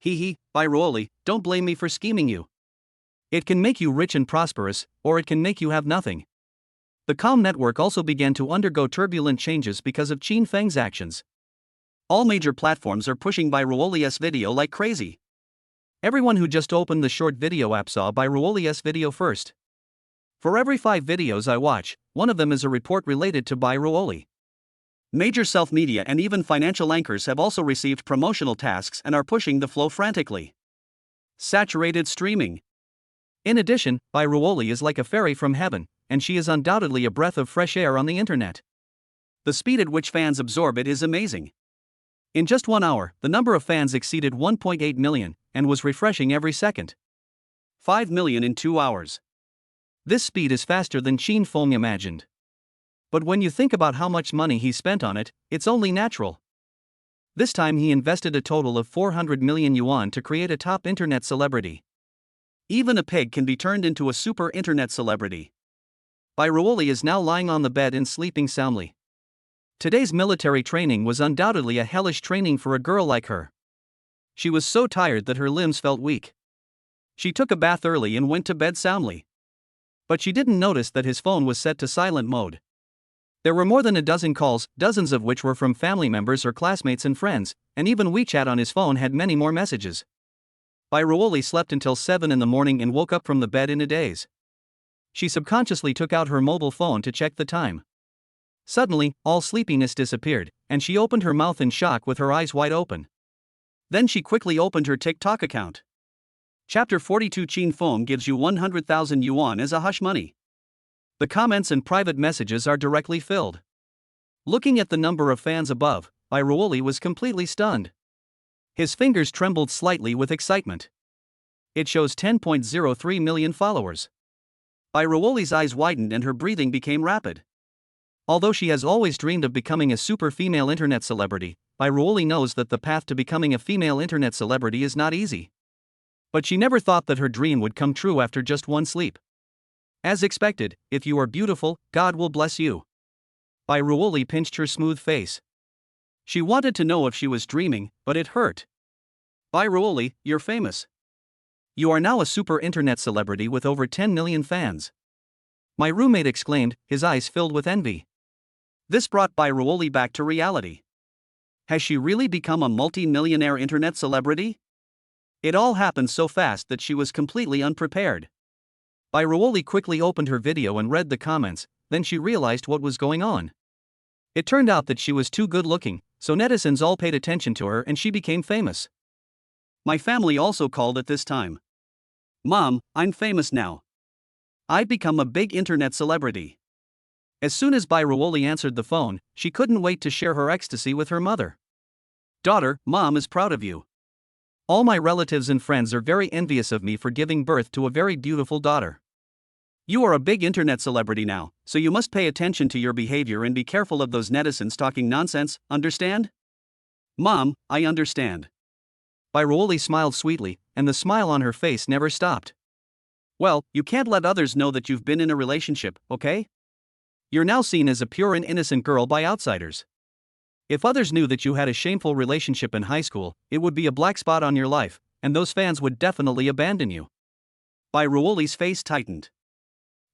Hee hee, by Rooli, don't blame me for scheming you. It can make you rich and prosperous, or it can make you have nothing. The Com network also began to undergo turbulent changes because of Shin Feng's actions. All major platforms are pushing By Rooli's video like crazy. Everyone who just opened the short video app saw By Rooli's video first. For every 5 videos I watch, one of them is a report related to By Rooli. Major self-media and even financial anchors have also received promotional tasks and are pushing the flow frantically. Saturated streaming. In addition, By Rooli is like a fairy from heaven, and she is undoubtedly a breath of fresh air on the internet. The speed at which fans absorb it is amazing. In just 1 hour, the number of fans exceeded 1.8 million, and was refreshing every second. 5 million in 2 hours. This speed is faster than Shin Feng imagined. But when you think about how much money he spent on it, it's only natural. This time he invested a total of 400 million yuan to create a top internet celebrity. Even a pig can be turned into a super internet celebrity. By Rooli is now lying on the bed and sleeping soundly. Today's military training was undoubtedly a hellish training for a girl like her. She was so tired that her limbs felt weak. She took a bath early and went to bed soundly. But she didn't notice that his phone was set to silent mode. There were more than a dozen calls, dozens of which were from family members or classmates and friends, and even WeChat on his phone had many more messages. By Rooli slept until 7 in the morning and woke up from the bed in a daze. She subconsciously took out her mobile phone to check the time. Suddenly, all sleepiness disappeared, and she opened her mouth in shock with her eyes wide open. Then she quickly opened her TikTok account. Chapter 42 Shin Feng gives you 100,000 yuan as a hush money. The comments and private messages are directly filled. Looking at the number of fans above, By Rooli was completely stunned. His fingers trembled slightly with excitement. It shows 10.03 million followers. By Rooli's eyes widened and her breathing became rapid. Although she has always dreamed of becoming a super female internet celebrity, By Rooli knows that the path to becoming a female internet celebrity is not easy. But she never thought that her dream would come true after just one sleep. As expected, if you are beautiful, God will bless you. By Rooli pinched her smooth face. She wanted to know if she was dreaming, but it hurt. By Rooli, you're famous. You are now a super internet celebrity with over 10 million fans. My roommate exclaimed, his eyes filled with envy. This brought By Rooli back to reality. Has she really become a multi-millionaire internet celebrity? It all happened so fast that she was completely unprepared. By Rooli quickly opened her video and read the comments, then she realized what was going on. It turned out that she was too good looking, so netizens all paid attention to her and she became famous. My family also called at this time. Mom, I'm famous now. I've become a big internet celebrity. As soon as By Rooli answered the phone, she couldn't wait to share her ecstasy with her mother. Daughter, Mom is proud of you. All my relatives and friends are very envious of me for giving birth to a very beautiful daughter. You are a big internet celebrity now, so you must pay attention to your behavior and be careful of those netizens talking nonsense, understand? Mom, I understand. By Rooli smiled sweetly, and the smile on her face never stopped. Well, you can't let others know that you've been in a relationship, okay? You're now seen as a pure and innocent girl by outsiders. If others knew that you had a shameful relationship in high school, it would be a black spot on your life, and those fans would definitely abandon you. By Rooli's face tightened.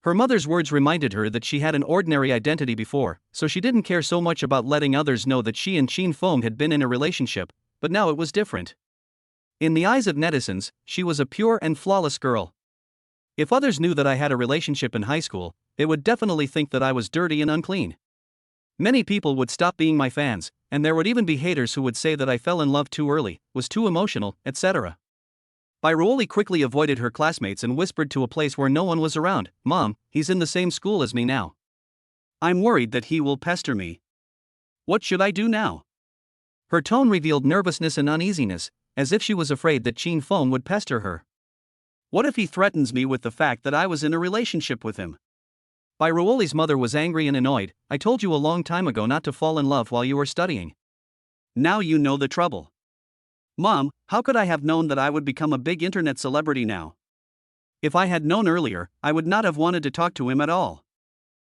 Her mother's words reminded her that she had an ordinary identity before, so she didn't care so much about letting others know that she and Shin Feng had been in a relationship, but now it was different. In the eyes of netizens, she was a pure and flawless girl. If others knew that I had a relationship in high school, they would definitely think that I was dirty and unclean. Many people would stop being my fans, and there would even be haters who would say that I fell in love too early, was too emotional, etc. By Rooli quickly avoided her classmates and whispered to a place where no one was around, Mom, he's in the same school as me now. I'm worried that he will pester me. What should I do now? Her tone revealed nervousness and uneasiness, as if she was afraid that Shin Feng would pester her. What if he threatens me with the fact that I was in a relationship with him? By Rooli's mother was angry and annoyed. I told you a long time ago not to fall in love while you were studying. Now you know the trouble. Mom, how could I have known that I would become a big internet celebrity now? If I had known earlier, I would not have wanted to talk to him at all.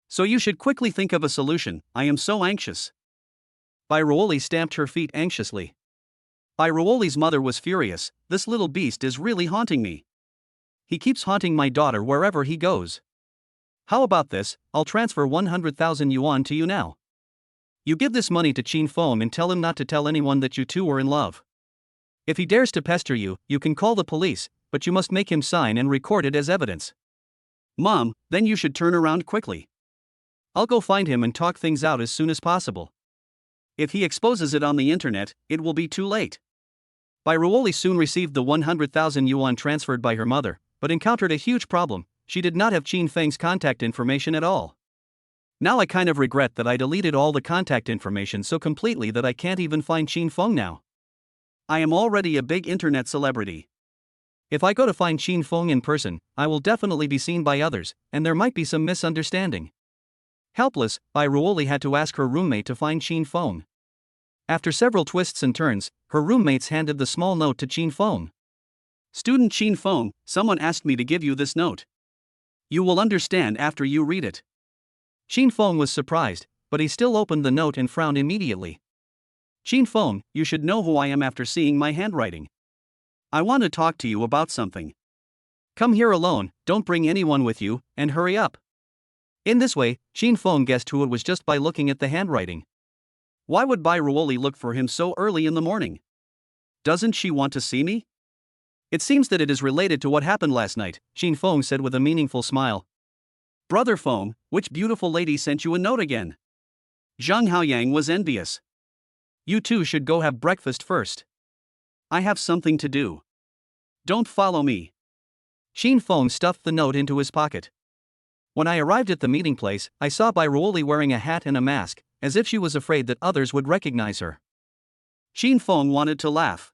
So you should quickly think of a solution, I am so anxious. By Rooli stamped her feet anxiously. Ruoli's mother was furious. This little beast is really haunting me. He keeps haunting my daughter wherever he goes. How about this? I'll transfer 100,000 yuan to you now. You give this money to Shin and tell him not to tell anyone that you two are in love. If he dares to pester you, you can call the police, but you must make him sign and record it as evidence. Mom, then you should turn around quickly. I'll go find him and talk things out as soon as possible. If he exposes it on the internet, it will be too late. Ruoli soon received the 100,000 yuan transferred by her mother, but encountered a huge problem. She did not have Shin Feng's contact information at all. Now I kind of regret that I deleted all the contact information so completely that I can't even find Shin Feng now. I am already a big internet celebrity. If I go to find Shin Feng in person, I will definitely be seen by others, and there might be some misunderstanding. Helpless, Ruoli had to ask her roommate to find Shin Feng. After several twists and turns, her roommates handed the small note to Shin Feng. Student Shin Feng, someone asked me to give you this note. You will understand after you read it. Shin Feng was surprised, but he still opened the note and frowned immediately. Shin Feng, you should know who I am after seeing my handwriting. I want to talk to you about something. Come here alone, don't bring anyone with you, and hurry up. In this way, Shin Feng guessed who it was just by looking at the handwriting. Why would Ruoli look for him so early in the morning? Doesn't she want to see me? It seems that it is related to what happened last night, Shin Feng said with a meaningful smile. Brother Feng, which beautiful lady sent you a note again? Zhang Haoyang was envious. You two should go have breakfast first. I have something to do. Don't follow me. Shin Feng stuffed the note into his pocket. When I arrived at the meeting place, I saw Ruoli wearing a hat and a mask, as if she was afraid that others would recognize her. Shin Feng wanted to laugh.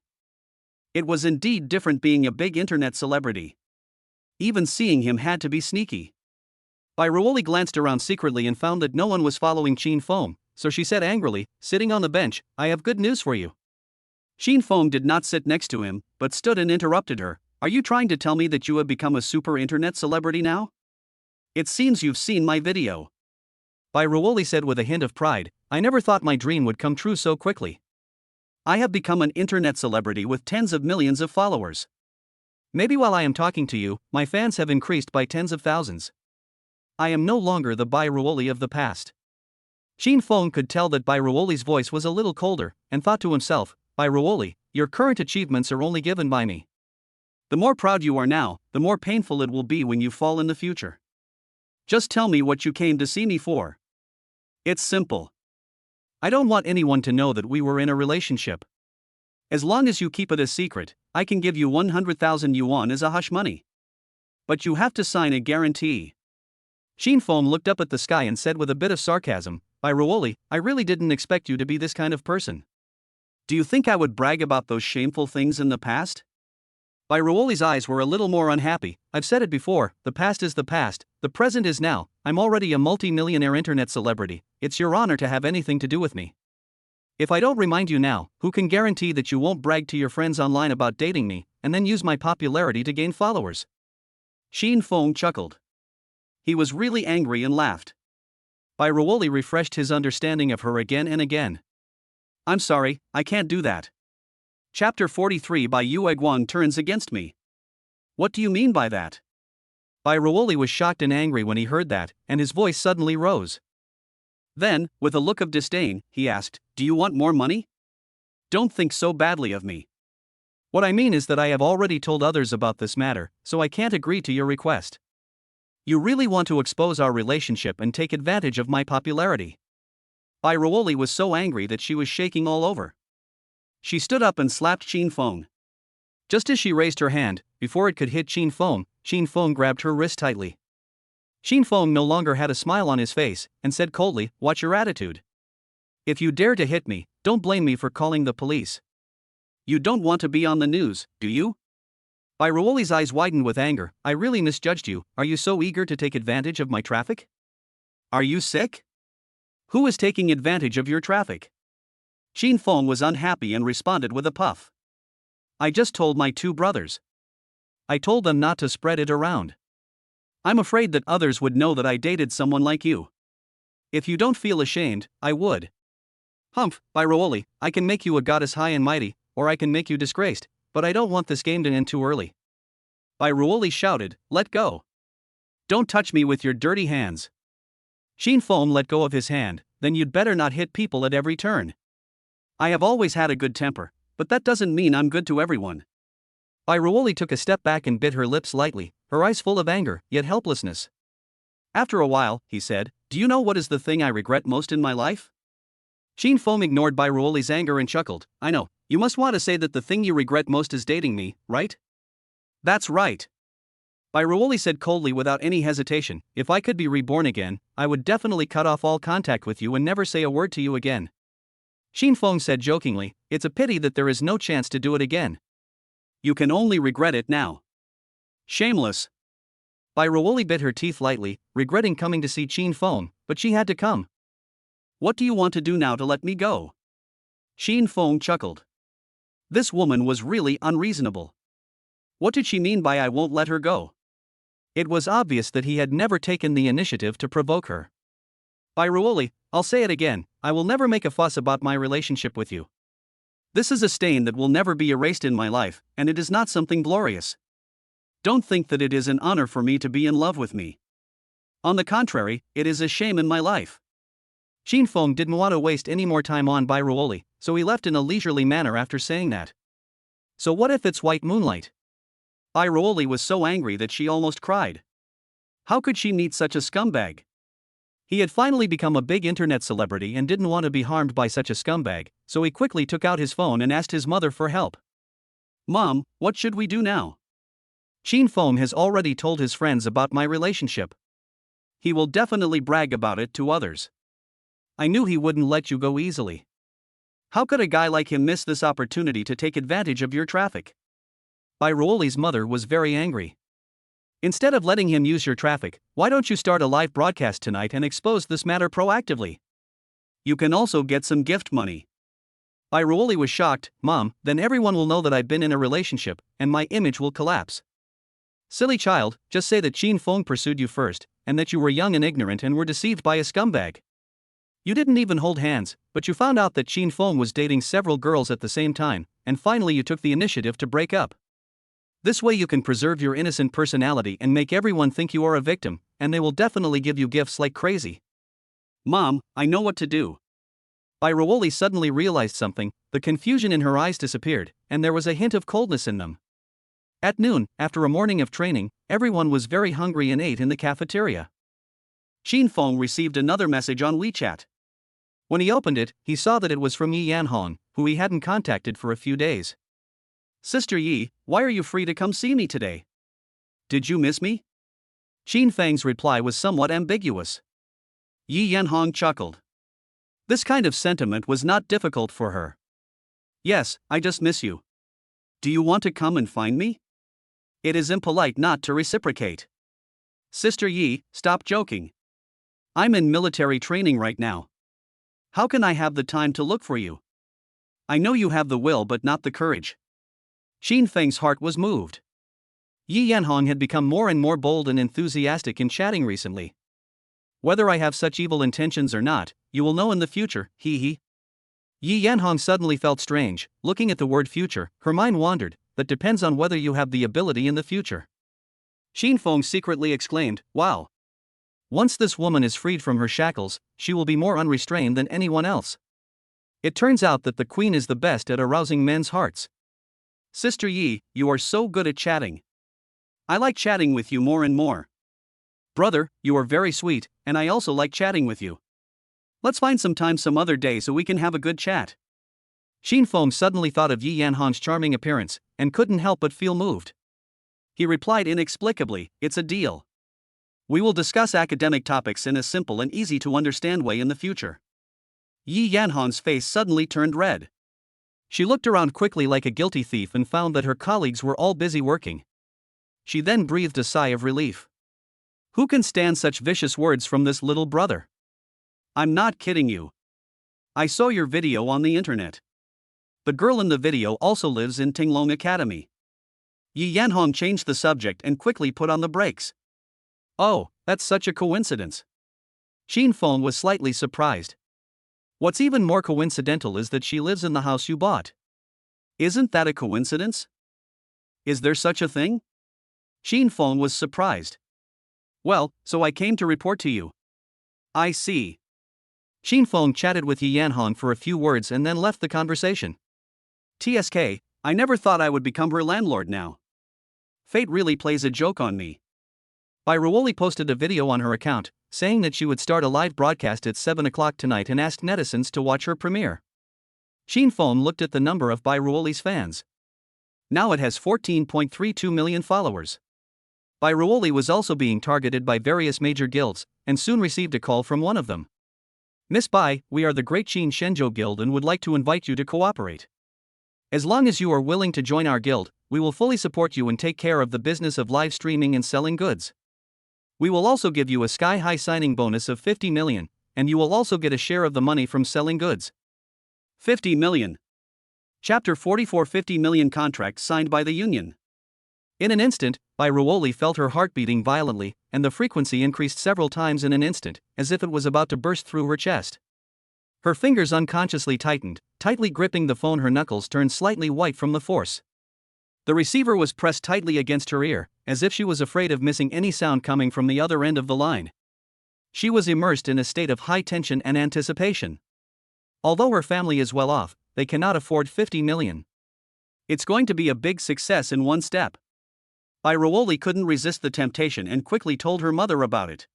It was indeed different being a big internet celebrity. Even seeing him had to be sneaky. Ruoli glanced around secretly and found that no one was following Shin Feng, so she said angrily, sitting on the bench, I have good news for you. Shin Feng did not sit next to him, but stood and interrupted her. Are you trying to tell me that you have become a super internet celebrity now? It seems you've seen my video. Ruoli said with a hint of pride, I never thought my dream would come true so quickly. I have become an internet celebrity with tens of millions of followers. Maybe while I am talking to you, my fans have increased by tens of thousands. I am no longer the Ruoli of the past. Shin Feng could tell that Ruoli's voice was a little colder, and thought to himself, Ruoli, your current achievements are only given by me. The more proud you are now, the more painful it will be when you fall in the future. Just tell me what you came to see me for. It's simple. I don't want anyone to know that we were in a relationship. As long as you keep it a secret, I can give you 100,000 yuan as a hush money. But you have to sign a guarantee. Shin Feng looked up at the sky and said with a bit of sarcasm, Ruoli, I really didn't expect you to be this kind of person. Do you think I would brag about those shameful things in the past? Ruoli's eyes were a little more unhappy. I've said it before, the past is the past, the present is now. I'm already a multi-millionaire internet celebrity. It's your honor to have anything to do with me. If I don't remind you now, who can guarantee that you won't brag to your friends online about dating me, and then use my popularity to gain followers? Shin Feng chuckled. He was really angry and laughed. Ruoli refreshed his understanding of her again and again. I'm sorry, I can't do that. Chapter 43 by Yue Guan turns against me. What do you mean by that? Ruoli was shocked and angry when he heard that, and his voice suddenly rose. Then, with a look of disdain, he asked, do you want more money? Don't think so badly of me. What I mean is that I have already told others about this matter, so I can't agree to your request. You really want to expose our relationship and take advantage of my popularity. Ruoli was so angry that she was shaking all over. She stood up and slapped Shin Feng. Just as she raised her hand, before it could hit Shin Feng grabbed her wrist tightly. Shin Feng no longer had a smile on his face, and said coldly, watch your attitude. If you dare to hit me, don't blame me for calling the police. You don't want to be on the news, do you? Ruoli's eyes widened with anger. I really misjudged you. Are you so eager to take advantage of my traffic? Are you sick? Who is taking advantage of your traffic? Shin Feng was unhappy and responded with a puff. I just told my two brothers. I told them not to spread it around. I'm afraid that others would know that I dated someone like you. If you don't feel ashamed, I would. Humph, Ruoli, I can make you a goddess high and mighty, or I can make you disgraced, but I don't want this game to end too early. Ruoli shouted, "Let go! Don't touch me with your dirty hands." Shin Fong let go of his hand. "Then you'd better not hit people at every turn. I have always had a good temper, but that doesn't mean I'm good to everyone." Ruoli took a step back and bit her lips lightly, her eyes full of anger, yet helplessness. After a while, he said, "Do you know what is the thing I regret most in my life?" Shin Fong ignored Ruoli's anger and chuckled. "I know, you must want to say that the thing you regret most is dating me, right?" "That's right." Ruoli said coldly without any hesitation, "If I could be reborn again, I would definitely cut off all contact with you and never say a word to you again." Shin Fong said jokingly, "It's a pity that there is no chance to do it again. You can only regret it now." Shameless. Ruoli bit her teeth lightly, regretting coming to see Shin Fong, but she had to come. "What do you want to do now to let me go?" Shin Fong chuckled. This woman was really unreasonable. What did she mean by "I won't let her go"? It was obvious that he had never taken the initiative to provoke her. "Ruoli, I'll say it again, I will never make a fuss about my relationship with you. This is a stain that will never be erased in my life, and it is not something glorious. Don't think that it is an honor for me to be in love with me. On the contrary, it is a shame in my life." Shin Fong didn't want to waste any more time on Ruoli, so he left in a leisurely manner after saying that. "So what if it's white moonlight?" Ruoli was so angry that she almost cried. How could she meet such a scumbag? He had finally become a big internet celebrity and didn't want to be harmed by such a scumbag, so he quickly took out his phone and asked his mother for help. "Mom, what should we do now? Shin Fong has already told his friends about my relationship. He will definitely brag about it to others. I knew he wouldn't let you go easily. How could a guy like him miss this opportunity to take advantage of your traffic?" Ruoli's mother was very angry. "Instead of letting him use your traffic, why don't you start a live broadcast tonight and expose this matter proactively? You can also get some gift money." Ruoli was shocked. "Mom, then everyone will know that I've been in a relationship, and my image will collapse." "Silly child, just say that Shin Fong pursued you first, and that you were young and ignorant and were deceived by a scumbag. You didn't even hold hands, but you found out that Shin Fong was dating several girls at the same time, and finally you took the initiative to break up. This way you can preserve your innocent personality and make everyone think you are a victim, and they will definitely give you gifts like crazy." "Mom, I know what to do." Ruoli suddenly realized something. The confusion in her eyes disappeared, and there was a hint of coldness in them. At noon, after a morning of training, everyone was very hungry and ate in the cafeteria. Shin Fong received another message on WeChat. When he opened it, he saw that it was from Yi Yanhong, who he hadn't contacted for a few days. "Sister Yi, why are you free to come see me today? Did you miss me?" Shin Fang's reply was somewhat ambiguous. Yi Yanhong chuckled. This kind of sentiment was not difficult for her. "Yes, I just miss you. Do you want to come and find me? It is impolite not to reciprocate." "Sister Yi, stop joking. I'm in military training right now. How can I have the time to look for you? I know you have the will but not the courage." Shin Feng's heart was moved. Yi Yanhong had become more and more bold and enthusiastic in chatting recently. "Whether I have such evil intentions or not, you will know in the future, hee hee." Yi Yanhong suddenly felt strange. Looking at the word future, her mind wandered. "That depends on whether you have the ability in the future." Shin Fong secretly exclaimed, "Wow. Once this woman is freed from her shackles, she will be more unrestrained than anyone else. It turns out that the queen is the best at arousing men's hearts." "Sister Yi, you are so good at chatting. I like chatting with you more and more. Brother, you are very sweet, and I also like chatting with you. Let's find some time some other day so we can have a good chat." Shin Fong suddenly thought of Yi Yanhong's charming appearance, and couldn't help but feel moved. He replied inexplicably, "It's a deal. We will discuss academic topics in a simple and easy to understand way in the future." Yi Yanhong's face suddenly turned red. She looked around quickly like a guilty thief and found that her colleagues were all busy working. She then breathed a sigh of relief. Who can stand such vicious words from this little brother? "I'm not kidding you. I saw your video on the internet. The girl in the video also lives in Tinglong Academy." Yi Yanhong changed the subject and quickly put on the brakes. "Oh, that's such a coincidence." Shin Fong was slightly surprised. "What's even more coincidental is that she lives in the house you bought." Isn't that a coincidence? Is there such a thing? Shin Feng was surprised. Well, so I came to report to you. I see. Shin Feng chatted with Yi Yanhong for a few words and then left the conversation. TSK, I never thought I would become her landlord now. Fate really plays a joke on me. Bai Ruoli posted a video on her account, saying that she would start a live broadcast at 7 o'clock tonight and asked netizens to watch her premiere. Shin Feng looked at the number of Bai Ruoli's fans. Now it has 14.32 million followers. Bai Ruoli was also being targeted by various major guilds, and soon received a call from one of them. Miss Bai, we are the Great Qin Shenzhou Guild and would like to invite you to cooperate. As long as you are willing to join our guild, we will fully support you and take care of the business of live streaming and selling goods. We will also give you a sky-high signing bonus of 50 million, and you will also get a share of the money from selling goods. 50 million. Chapter 44 50 million contract signed by the union. In an instant, Bai Ruoli felt her heart beating violently, and the frequency increased several times in an instant, as if it was about to burst through her chest. Her fingers unconsciously tightened, tightly gripping the phone. Her knuckles turned slightly white from the force. The receiver was pressed tightly against her ear, as if she was afraid of missing any sound coming from the other end of the line. She was immersed in a state of high tension and anticipation. Although her family is well off, they cannot afford 50 million. It's going to be a big success in one step. Bai Ruoli couldn't resist the temptation and quickly told her mother about it.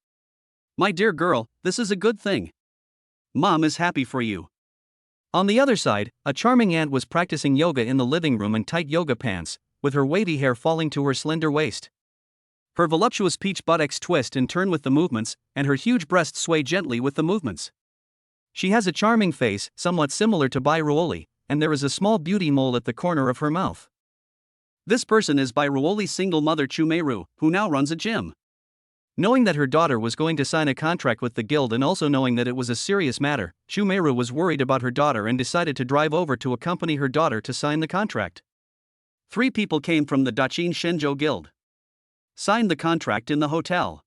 My dear girl, this is a good thing. Mom is happy for you. On the other side, a charming aunt was practicing yoga in the living room in tight yoga pants, with her wavy hair falling to her slender waist. Her voluptuous peach buttocks twist and turn with the movements, and her huge breasts sway gently with the movements. She has a charming face, somewhat similar to Bai Ruoli, and there is a small beauty mole at the corner of her mouth. This person is Bai Ruoli's single mother Chu Meiru, who now runs a gym. Knowing that her daughter was going to sign a contract with the guild and also knowing that it was a serious matter, Chu Meiru was worried about her daughter and decided to drive over to accompany her daughter to sign the contract. 3 people came from the Daqin Shenzhou Guild. Signed the contract in the hotel.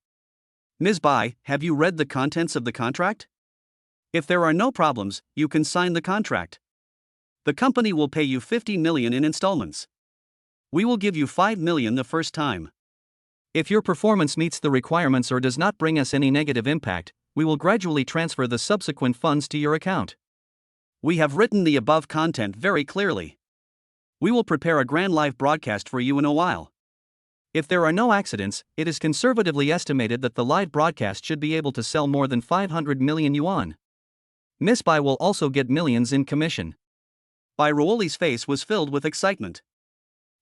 Ms. Bai, have you read the contents of the contract? If there are no problems, you can sign the contract. The company will pay you 50 million in installments. We will give you 5 million the first time. If your performance meets the requirements or does not bring us any negative impact, we will gradually transfer the subsequent funds to your account. We have written the above content very clearly. We will prepare a grand live broadcast for you in a while. If there are no accidents, it is conservatively estimated that the live broadcast should be able to sell more than 500 million yuan. Miss Bai will also get millions in commission. Bai Ruoli's face was filled with excitement.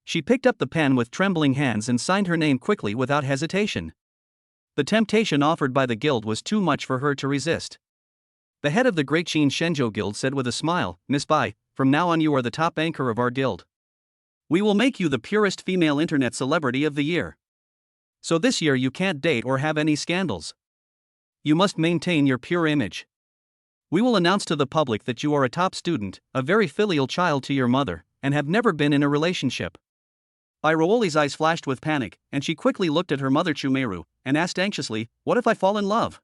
She picked up the pen with trembling hands and signed her name quickly without hesitation. The temptation offered by the guild was too much for her to resist. The head of the Great Qin Shenzhou Guild said with a smile, Miss Bai, from now on you are the top anchor of our guild. We will make you the purest female internet celebrity of the year. So this year you can't date or have any scandals. You must maintain your pure image. We will announce to the public that you are a top student, a very filial child to your mother, and have never been in a relationship. Bai Ruoli's eyes flashed with panic, and she quickly looked at her mother Chu Meiru, and asked anxiously, what if I fall in love?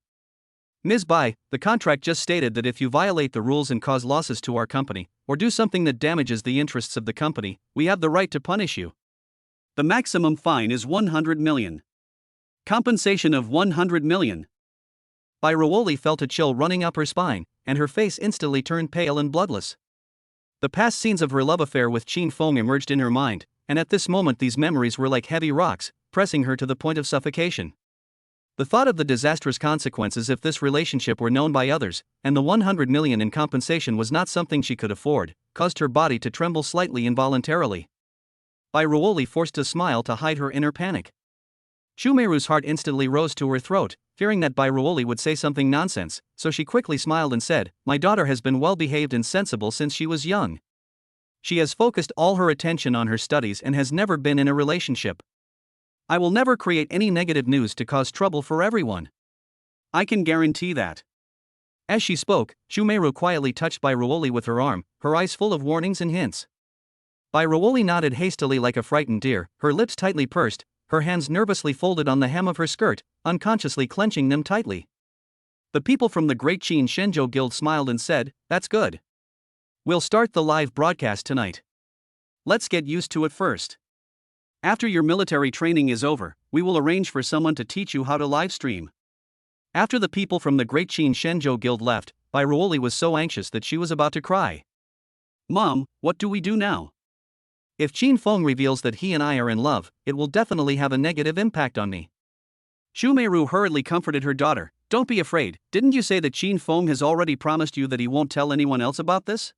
Ms. Bai, the contract just stated that if you violate the rules and cause losses to our company, or do something that damages the interests of the company, we have the right to punish you. The maximum fine is 100 million. Compensation of 100 million. Bai Ruoli felt a chill running up her spine, and her face instantly turned pale and bloodless. The past scenes of her love affair with Qin Feng emerged in her mind, and at this moment these memories were like heavy rocks, pressing her to the point of suffocation. The thought of the disastrous consequences if this relationship were known by others, and the 100 million in compensation was not something she could afford, caused her body to tremble slightly involuntarily. Bai Ruoli forced a smile to hide her inner panic. Chu Meiru's heart instantly rose to her throat, fearing that Bai Ruoli would say something nonsense, so she quickly smiled and said, my daughter has been well behaved and sensible since she was young. She has focused all her attention on her studies and has never been in a relationship. I will never create any negative news to cause trouble for everyone. I can guarantee that. As she spoke, Chu Meiru quietly touched Bai Ruoli with her arm, her eyes full of warnings and hints. Bai Ruoli nodded hastily like a frightened deer, her lips tightly pursed, her hands nervously folded on the hem of her skirt, unconsciously clenching them tightly. The people from the Great Qin Shenzhou Guild smiled and said, that's good. We'll start the live broadcast tonight. Let's get used to it first. After your military training is over, we will arrange for someone to teach you how to live stream. After the people from the Great Qin Shenzhou Guild left, Bai Ruoli was so anxious that she was about to cry. Mom, what do we do now? If Qin Feng reveals that he and I are in love, it will definitely have a negative impact on me. Xu Meiru hurriedly comforted her daughter. Don't be afraid, didn't you say that Qin Feng has already promised you that he won't tell anyone else about this?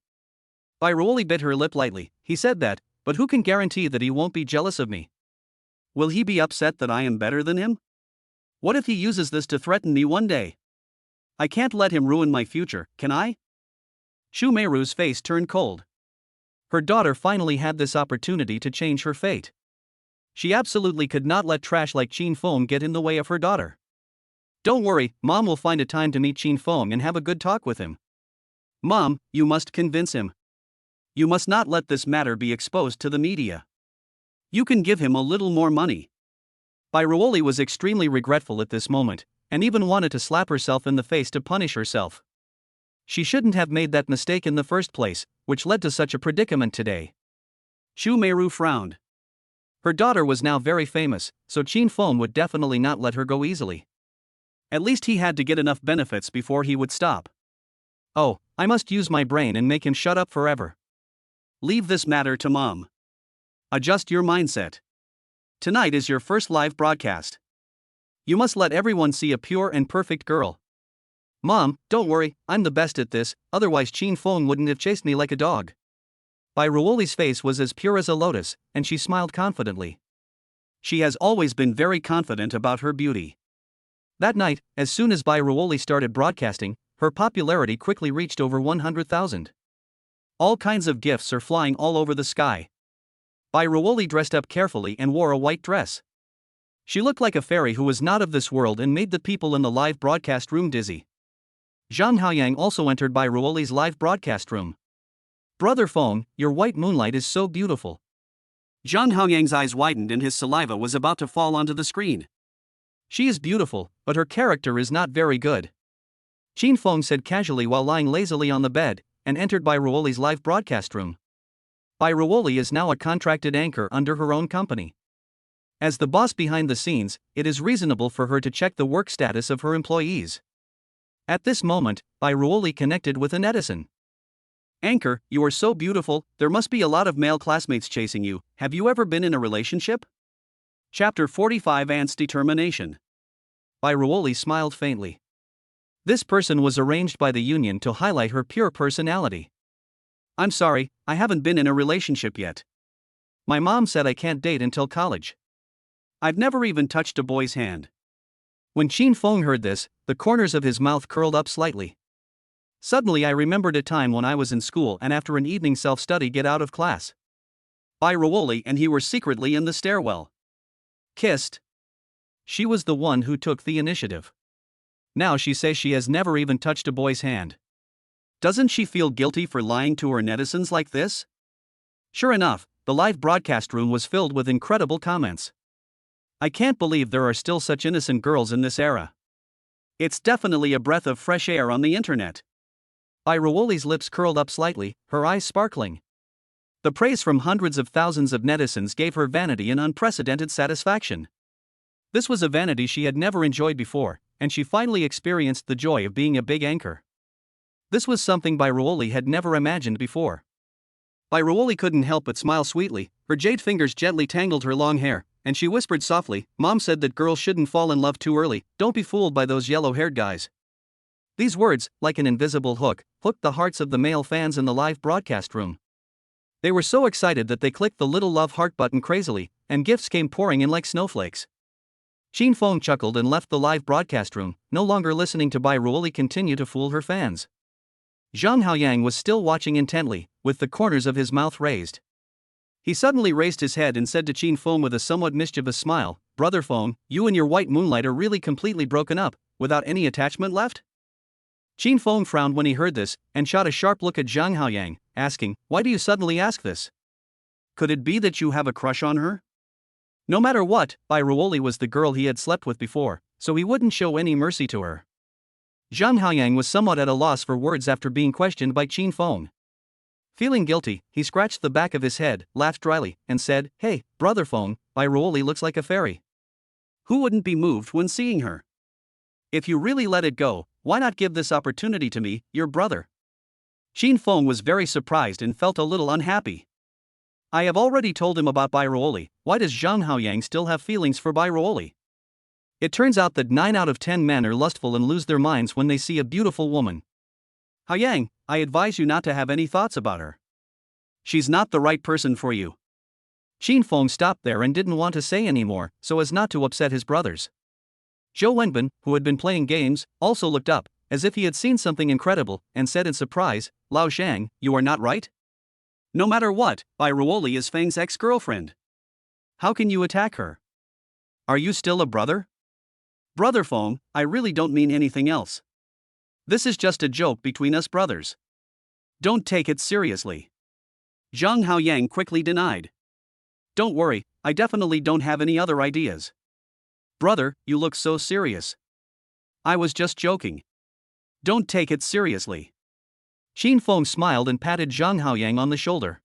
Bai Ruoli bit her lip lightly. He said that, but who can guarantee that he won't be jealous of me? Will he be upset that I am better than him? What if he uses this to threaten me one day? I can't let him ruin my future, can I? Xu Meiru's face turned cold. Her daughter finally had this opportunity to change her fate. She absolutely could not let trash like Qin Feng get in the way of her daughter. Don't worry, Mom will find a time to meet Qin Feng and have a good talk with him. Mom, you must convince him. You must not let this matter be exposed to the media. You can give him a little more money. Bai Ruoli was extremely regretful at this moment, and even wanted to slap herself in the face to punish herself. She shouldn't have made that mistake in the first place, which led to such a predicament today. Xu Meiru frowned. Her daughter was now very famous, so Qin Feng would definitely not let her go easily. At least he had to get enough benefits before he would stop. Oh, I must use my brain and make him shut up forever. Leave this matter to Mom. Adjust your mindset. Tonight is your first live broadcast. You must let everyone see a pure and perfect girl. Mom, don't worry, I'm the best at this, otherwise Qin Feng wouldn't have chased me like a dog. Bai Ruoli's face was as pure as a lotus, and she smiled confidently. She has always been very confident about her beauty. That night, as soon as Bai Ruoli started broadcasting, her popularity quickly reached over 100,000. All kinds of gifts are flying all over the sky. Bai Ruoli dressed up carefully and wore a white dress. She looked like a fairy who was not of this world and made the people in the live broadcast room dizzy. Zhang Haoyang also entered Bai Ruoli's live broadcast room. Brother Feng, your white moonlight is so beautiful. Zhang Haoyang's eyes widened and his saliva was about to fall onto the screen. She is beautiful, but her character is not very good. Qin Feng said casually while lying lazily on the bed, and entered Bai Ruoli's live broadcast room. Bai Ruoli is now a contracted anchor under her own company. As the boss behind the scenes, it is reasonable for her to check the work status of her employees. At this moment, Bai Ruoli connected with a netizen. Anchor, you are so beautiful, there must be a lot of male classmates chasing you. Have you ever been in a relationship? Chapter 45 Ant's Determination. Bai Ruoli smiled faintly. This person was arranged by the union to highlight her pure personality. I'm sorry, I haven't been in a relationship yet. My mom said I can't date until college. I've never even touched a boy's hand. When Qin Feng heard this, the corners of his mouth curled up slightly. Suddenly I remembered a time when I was in school and after an evening self-study get out of class. Bai Ruoli and he were secretly in the stairwell. Kissed. She was the one who took the initiative. Now she says she has never even touched a boy's hand. Doesn't she feel guilty for lying to her netizens like this? Sure enough, the live broadcast room was filled with incredible comments. I can't believe there are still such innocent girls in this era. It's definitely a breath of fresh air on the internet. Bai Ruoli's lips curled up slightly, her eyes sparkling. The praise from hundreds of thousands of netizens gave her vanity an unprecedented satisfaction. This was a vanity she had never enjoyed before, and she finally experienced the joy of being a big anchor. This was something Bai Ruoli had never imagined before. Bai Ruoli couldn't help but smile sweetly, her jade fingers gently tangled her long hair, and she whispered softly, Mom said that girls shouldn't fall in love too early, don't be fooled by those yellow-haired guys. These words, like an invisible hook, hooked the hearts of the male fans in the live broadcast room. They were so excited that they clicked the little love heart button crazily, and gifts came pouring in like snowflakes. Qin Feng chuckled and left the live broadcast room, no longer listening to Bai Ruoli continue to fool her fans. Zhang Haoyang was still watching intently, with the corners of his mouth raised. He suddenly raised his head and said to Qin Feng with a somewhat mischievous smile, Brother Feng, you and your white moonlight are really completely broken up, without any attachment left? Qin Feng frowned when he heard this, and shot a sharp look at Zhang Haoyang, asking, Why do you suddenly ask this? Could it be that you have a crush on her? No matter what, Bai Ruoli was the girl he had slept with before, so he wouldn't show any mercy to her. Zhang Haoyang was somewhat at a loss for words after being questioned by Qin Feng. Feeling guilty, he scratched the back of his head, laughed dryly, and said, "Hey, brother phone, Bairuoli looks like a fairy. Who wouldn't be moved when seeing her? If you really let it go, why not give this opportunity to me, your brother?" Shin Feng was very surprised and felt a little unhappy. I have already told him about Bairuoli. Why does Jang Xiaopang still have feelings for Bairuoli? It turns out that 9 out of 10 men are lustful and lose their minds when they see a beautiful woman. Xiaopang, I advise you not to have any thoughts about her. She's not the right person for you. Shin Feng stopped there and didn't want to say any more, so as not to upset his brothers. Zhou Wenbin, who had been playing games, also looked up, as if he had seen something incredible, and said in surprise, "Lao Shang, you are not right? No matter what, Bairuoli is Feng's ex-girlfriend. How can you attack her? Are you still a brother?" "Brother Feng, I really don't mean anything else. This is just a joke between us brothers. Don't take it seriously." Zhang Haoyang quickly denied. "Don't worry, I definitely don't have any other ideas." "Brother, you look so serious." "I was just joking. Don't take it seriously." Shin Feng smiled and patted Zhang Haoyang on the shoulder.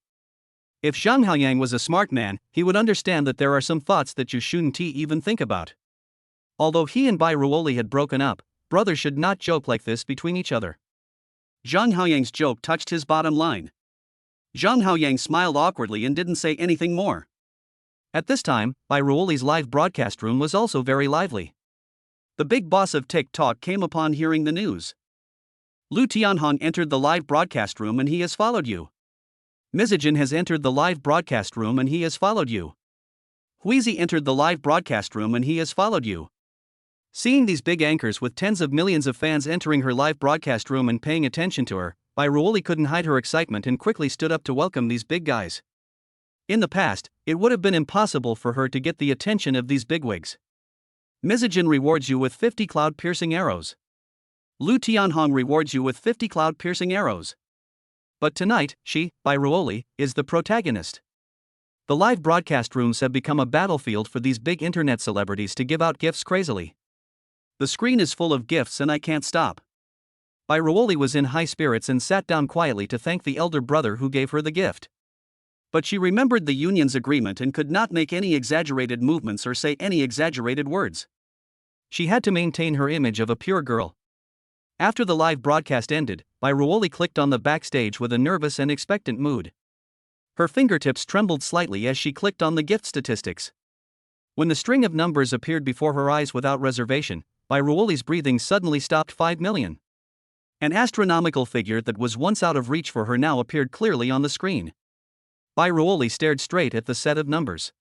If Zhang Haoyang was a smart man, he would understand that there are some thoughts that you shouldn't even think about. Although he and Bairuoli had broken up, brothers should not joke like this between each other. Zhang Haoyang's joke touched his bottom line. Zhang Haoyang smiled awkwardly and didn't say anything more. At this time, Bairuoli's live broadcast room was also very lively. The big boss of TikTok came upon hearing the news. "Lu Tianhong entered the live broadcast room and he has followed you. Mizijin has entered the live broadcast room and he has followed you. Huizi entered the live broadcast room and he has followed you." Seeing these big anchors with tens of millions of fans entering her live broadcast room and paying attention to her, Bairuoli couldn't hide her excitement and quickly stood up to welcome these big guys. In the past, it would have been impossible for her to get the attention of these bigwigs. "Mizijin rewards you with 50 cloud-piercing arrows. Lu Tianhong rewards you with 50 cloud-piercing arrows." But tonight, she, Bairuoli, is the protagonist. The live broadcast rooms have become a battlefield for these big internet celebrities to give out gifts crazily. "The screen is full of gifts and I can't stop." Bairuoli was in high spirits and sat down quietly to thank the elder brother who gave her the gift. But she remembered the union's agreement and could not make any exaggerated movements or say any exaggerated words. She had to maintain her image of a pure girl. After the live broadcast ended, Bairuoli clicked on the backstage with a nervous and expectant mood. Her fingertips trembled slightly as she clicked on the gift statistics. When the string of numbers appeared before her eyes without reservation, Bairuoli's breathing suddenly stopped. 5 million. An astronomical figure that was once out of reach for her now appeared clearly on the screen. Bairuoli stared straight at the set of numbers.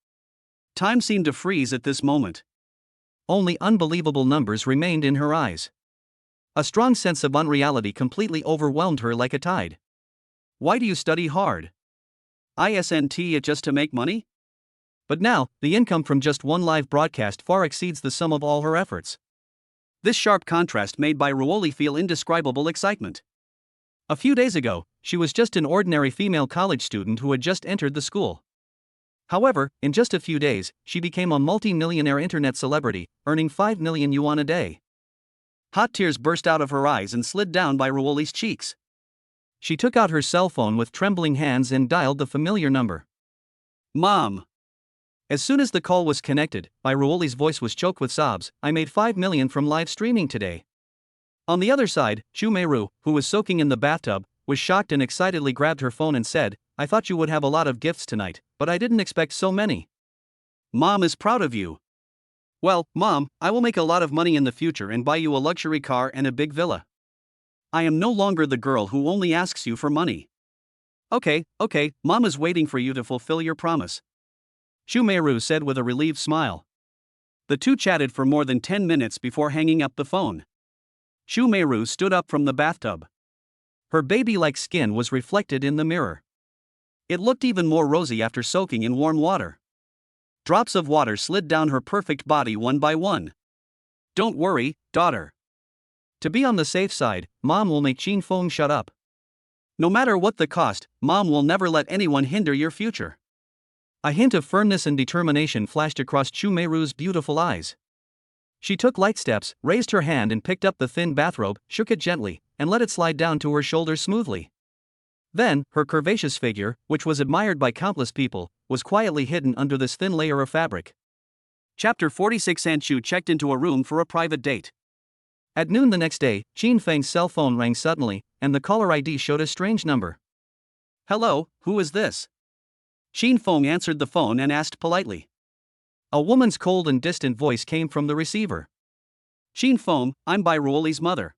Time seemed to freeze at this moment. Only unbelievable numbers remained in her eyes. A strong sense of unreality completely overwhelmed her like a tide. "Why do you study hard? Isn't it just to make money?" But now, the income from just one live broadcast far exceeds the sum of all her efforts. This sharp contrast made Bairuoli feel indescribable excitement. A few days ago, she was just an ordinary female college student who had just entered the school. However, in just a few days, she became a multi-millionaire internet celebrity, earning 5 million yuan a day. Hot tears burst out of her eyes and slid down Bairuoli's cheeks. She took out her cell phone with trembling hands and dialed the familiar number. "Mom." As soon as the call was connected, Bairuoli's voice was choked with sobs. "I made 5 million from live streaming today." On the other side, Xu Meiru, who was soaking in the bathtub, was shocked and excitedly grabbed her phone and said, "I thought you would have a lot of gifts tonight, but I didn't expect so many." "Mom is proud of you." "Well, Mom, I will make a lot of money in the future and buy you a luxury car and a big villa. I am no longer the girl who only asks you for money." Okay, Mom is waiting for you to fulfill your promise," Xu Meiru said with a relieved smile. The two chatted for more than 10 minutes before hanging up the phone. Xu Meiru stood up from the bathtub. Her baby-like skin was reflected in the mirror. It looked even more rosy after soaking in warm water. Drops of water slid down her perfect body one by one. "Don't worry, daughter. To be on the safe side, Mom will make Shin Feng shut up. No matter what the cost, Mom will never let anyone hinder your future." A hint of firmness and determination flashed across Xu Meiru's beautiful eyes. She took light steps, raised her hand and picked up the thin bathrobe, shook it gently, and let it slide down to her shoulders smoothly. Then, her curvaceous figure, which was admired by countless people, was quietly hidden under this thin layer of fabric. Chapter 46. Aunt Chu checked into a room for a private date. At noon the next day, Qin Feng's cell phone rang suddenly, and the caller ID showed a strange number. "Hello, who is this?" Qin Feng answered the phone and asked politely. A woman's cold and distant voice came from the receiver. "Qin Feng, I'm Bai Ruoli's mother."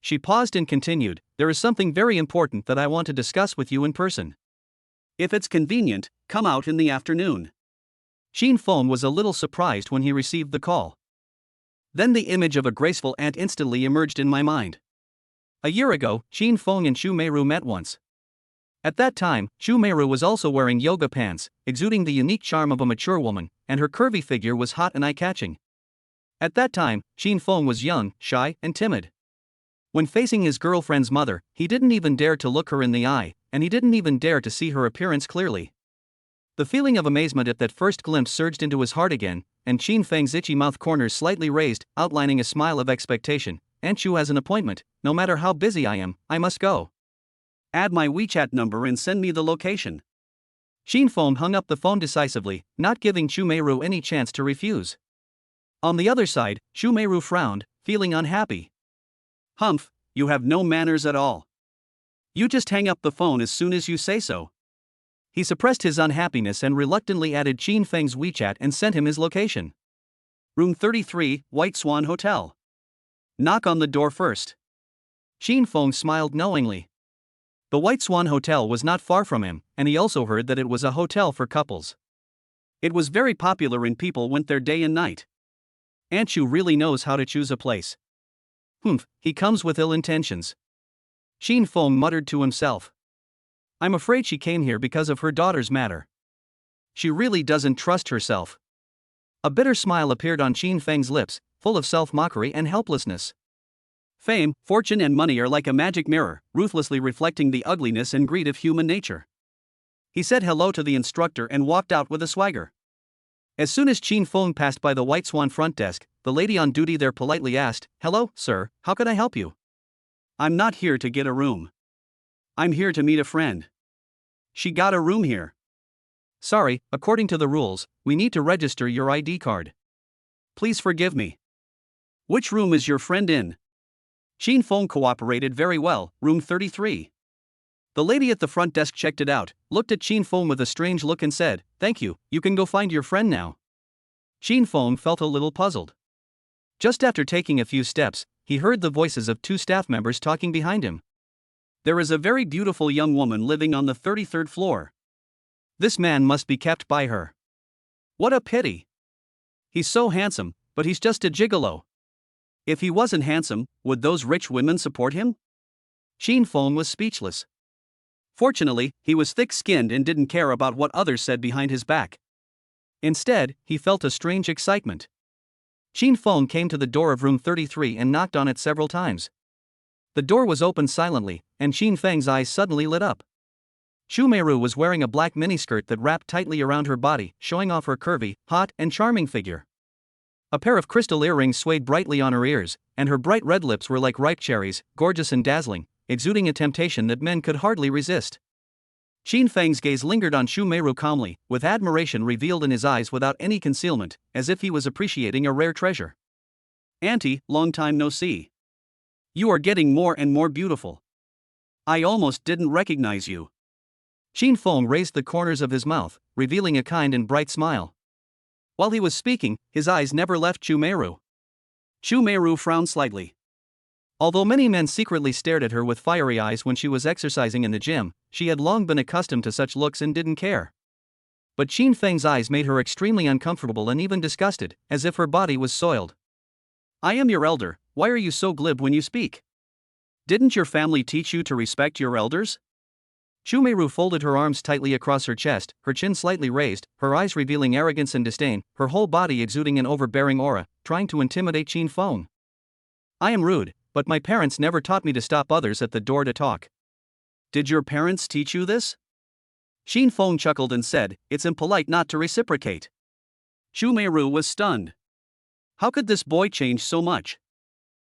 She paused and continued, "There is something very important that I want to discuss with you in person. If it's convenient, come out in the afternoon." Qin Feng was a little surprised when he received the call. Then the image of a graceful aunt instantly emerged in my mind. A year ago, Qin Feng and Xu Meiru met once. At that time, Xu Meiru was also wearing yoga pants, exuding the unique charm of a mature woman, and her curvy figure was hot and eye-catching. At that time, Qin Feng was young, shy, and timid. When facing his girlfriend's mother, he didn't even dare to look her in the eye, and he didn't even dare to see her appearance clearly. The feeling of amazement at that first glimpse surged into his heart again, and Qin Feng's itchy mouth corners slightly raised, outlining a smile of expectation. "Aunt Chu has an appointment. No matter how busy I am, I must go. Add my WeChat number and send me the location." Qin Feng hung up the phone decisively, not giving Xu Meiru any chance to refuse. On the other side, Xu Meiru frowned, feeling unhappy. "Humph, you have no manners at all. You just hang up the phone as soon as you say so." He suppressed his unhappiness and reluctantly added Qin Feng's WeChat and sent him his location. "Room 33, White Swan Hotel. Knock on the door first." Qin Feng smiled knowingly. The White Swan Hotel was not far from him, and he also heard that it was a hotel for couples. It was very popular and people went there day and night. Aunt Chu really knows how to choose a place. "Humph, he comes with ill intentions." Qin Feng muttered to himself. "I'm afraid she came here because of her daughter's matter. She really doesn't trust herself." A bitter smile appeared on Qin Feng's lips, full of self-mockery and helplessness. "Fame, fortune and money are like a magic mirror, ruthlessly reflecting the ugliness and greed of human nature." He said hello to the instructor and walked out with a swagger. As soon as Qin Feng passed by the White Swan front desk, the lady on duty there politely asked, "Hello, sir, how can I help you?" "I'm not here to get a room. I'm here to meet a friend. She got a room here." "Sorry, according to the rules, we need to register your ID card. Please forgive me." "Which room is your friend in?" Qin Feng cooperated very well, room 33. The lady at the front desk checked it out, looked at Qin Feng with a strange look and said, "Thank you, you can go find your friend now." Qin Feng felt a little puzzled. Just after taking a few steps, he heard the voices of two staff members talking behind him. "There is a very beautiful young woman living on the 33rd floor. This man must be kept by her. What a pity. He's so handsome, but he's just a gigolo. If he wasn't handsome, would those rich women support him?" Qin Feng was speechless. Fortunately, he was thick-skinned and didn't care about what others said behind his back. Instead, he felt a strange excitement. Qin Feng came to the door of room 33 and knocked on it several times. The door was opened silently, and Qin Feng's eyes suddenly lit up. Xu Meiru was wearing a black miniskirt that wrapped tightly around her body, showing off her curvy, hot, and charming figure. A pair of crystal earrings swayed brightly on her ears, and her bright red lips were like ripe cherries, gorgeous and dazzling, exuding a temptation that men could hardly resist. Qin Feng's gaze lingered on Xu Meiru calmly, with admiration revealed in his eyes without any concealment, as if he was appreciating a rare treasure. "Auntie, long time no see. You are getting more and more beautiful. I almost didn't recognize you." Qin Feng raised the corners of his mouth, revealing a kind and bright smile. While he was speaking, his eyes never left Xu Meiru. Xu Meiru frowned slightly. Although many men secretly stared at her with fiery eyes when she was exercising in the gym, she had long been accustomed to such looks and didn't care. But Qin Feng's eyes made her extremely uncomfortable and even disgusted, as if her body was soiled. "I am your elder, why are you so glib when you speak? Didn't your family teach you to respect your elders?" Xu Meiru folded her arms tightly across her chest, her chin slightly raised, her eyes revealing arrogance and disdain, her whole body exuding an overbearing aura, trying to intimidate Qin Feng. "I am rude, but my parents never taught me to stop others at the door to talk." "Did your parents teach you this?" Qin Feng chuckled and said, "It's impolite not to reciprocate." Xu Meiru was stunned. How could this boy change so much?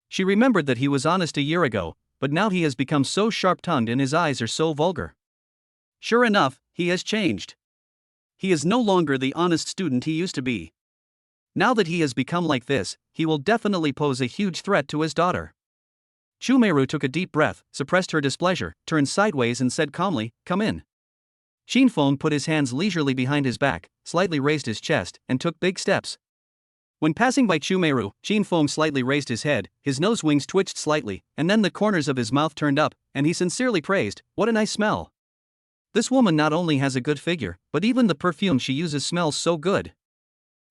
She remembered that he was honest a year ago, but now he has become so sharp-tongued and his eyes are so vulgar. Sure enough, he has changed. He is no longer the honest student he used to be. Now that he has become like this, he will definitely pose a huge threat to his daughter. Chumeru took a deep breath, suppressed her displeasure, turned sideways and said calmly, "Come in." Shin put his hands leisurely behind his back, slightly raised his chest, and took big steps. When passing by Chumeru, Shin slightly raised his head, his nose wings twitched slightly, and then the corners of his mouth turned up, and he sincerely praised, "What a nice smell. This woman not only has a good figure, but even the perfume she uses smells so good."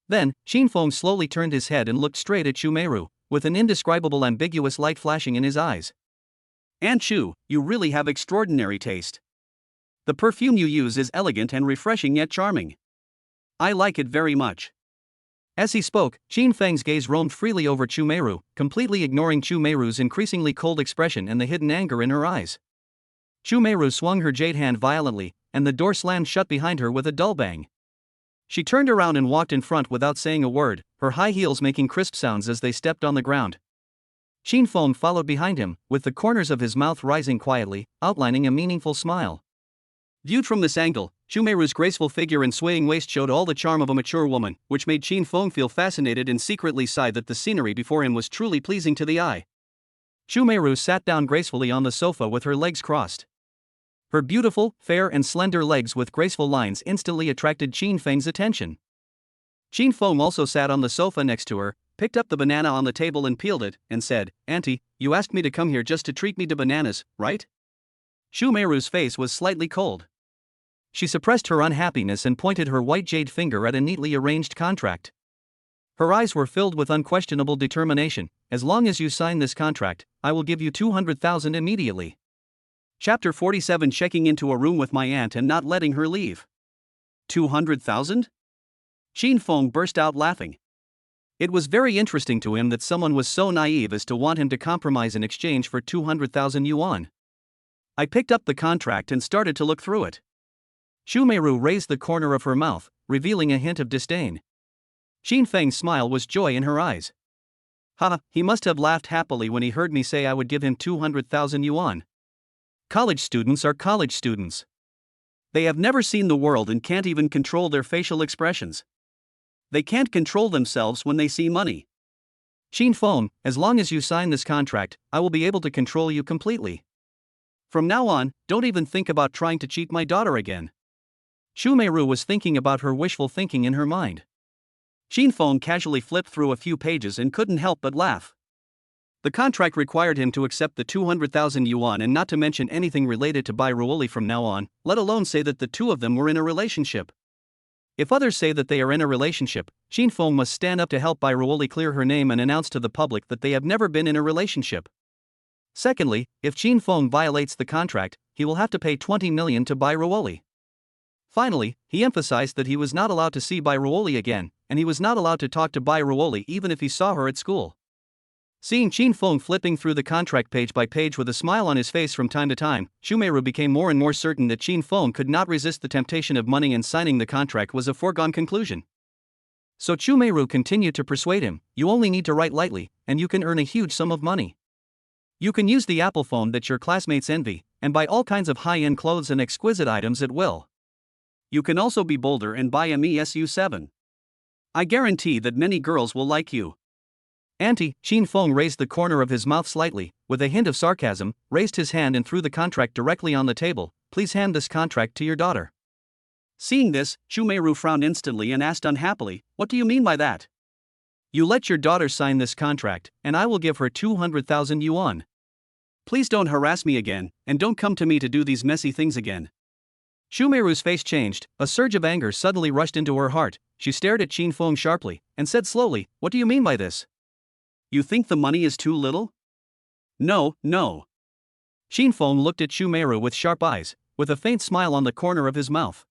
Then, Shin slowly turned his head and looked straight at Chumeru, with an indescribable ambiguous light flashing in his eyes. "Aunt Chu, you really have extraordinary taste. The perfume you use is elegant and refreshing yet charming. I like it very much." As he spoke, Shin Feng's gaze roamed freely over Chumeru, completely ignoring Chumeru's increasingly cold expression and the hidden anger in her eyes. Chumeru swung her jade hand violently, and the door slammed shut behind her with a dull bang. She turned around and walked in front without saying a word, her high heels making crisp sounds as they stepped on the ground. Shin followed behind him, with the corners of his mouth rising quietly, outlining a meaningful smile. Viewed from this angle, Chumeru's graceful figure and swaying waist showed all the charm of a mature woman, which made Shin feel fascinated and secretly sigh that the scenery before him was truly pleasing to the eye. Chumeru sat down gracefully on the sofa with her legs crossed. Her beautiful, fair and slender legs with graceful lines instantly attracted Shin Feng's attention. Shin Feng also sat on the sofa next to her, picked up the banana on the table and peeled it, and said, "Auntie, you asked me to come here just to treat me to bananas, right?" Chumeru's face was slightly cold. She suppressed her unhappiness and pointed her white jade finger at a neatly arranged contract. Her eyes were filled with unquestionable determination. "As long as you sign this contract, I will give you 200,000 immediately." Chapter 47. Checking into a room with my aunt and not letting her leave. 200,000? Shin Feng burst out laughing. It was very interesting to him that someone was so naive as to want him to compromise in exchange for 200,000 yuan. I picked up the contract and started to look through it. Chumeru raised the corner of her mouth, revealing a hint of disdain. Shin Feng's smile was joy in her eyes. Ha, he must have laughed happily when he heard me say I would give him 200,000 yuan. College students are college students. They have never seen the world and can't even control their facial expressions. They can't control themselves when they see money. Shin Feng, as long as you sign this contract, I will be able to control you completely. From now on, don't even think about trying to cheat my daughter again. Chumeru was thinking about her wishful thinking in her mind. Shin Feng casually flipped through a few pages and couldn't help but laugh. The contract required him to accept the 200,000 yuan and not to mention anything related to Bai Ruoli from now on, let alone say that the two of them were in a relationship. If others say that they are in a relationship, Shin Feng must stand up to help Bai Ruoli clear her name and announce to the public that they have never been in a relationship. Secondly, if Shin Feng violates the contract, he will have to pay 20 million to Bai Ruoli. Finally, he emphasized that he was not allowed to see Bai Ruoli again, and he was not allowed to talk to Bai Ruoli even if he saw her at school. Seeing Shin Feng flipping through the contract page by page with a smile on his face from time to time, Chumeru became more and more certain that Shin Feng could not resist the temptation of money and signing the contract was a foregone conclusion. So Chumeru continued to persuade him, "You only need to write lightly, and you can earn a huge sum of money. You can use the Apple phone that your classmates envy, and buy all kinds of high-end clothes and exquisite items at will. You can also be bolder and buy a Mi SU7. I guarantee that many girls will like you." Auntie, Shin Feng raised the corner of his mouth slightly, with a hint of sarcasm, raised his hand and threw the contract directly on the table. "Please hand this contract to your daughter." Seeing this, Chumeru frowned instantly and asked unhappily, "What do you mean by that?" "You let your daughter sign this contract, and I will give her 200,000 yuan. Please don't harass me again, and don't come to me to do these messy things again." Chumeru's face changed, a surge of anger suddenly rushed into her heart. She stared at Shin Feng sharply, and said slowly, "What do you mean by this? You think the money is too little?" "No, no." Shin Feng looked at Chumeru with sharp eyes, with a faint smile on the corner of his mouth.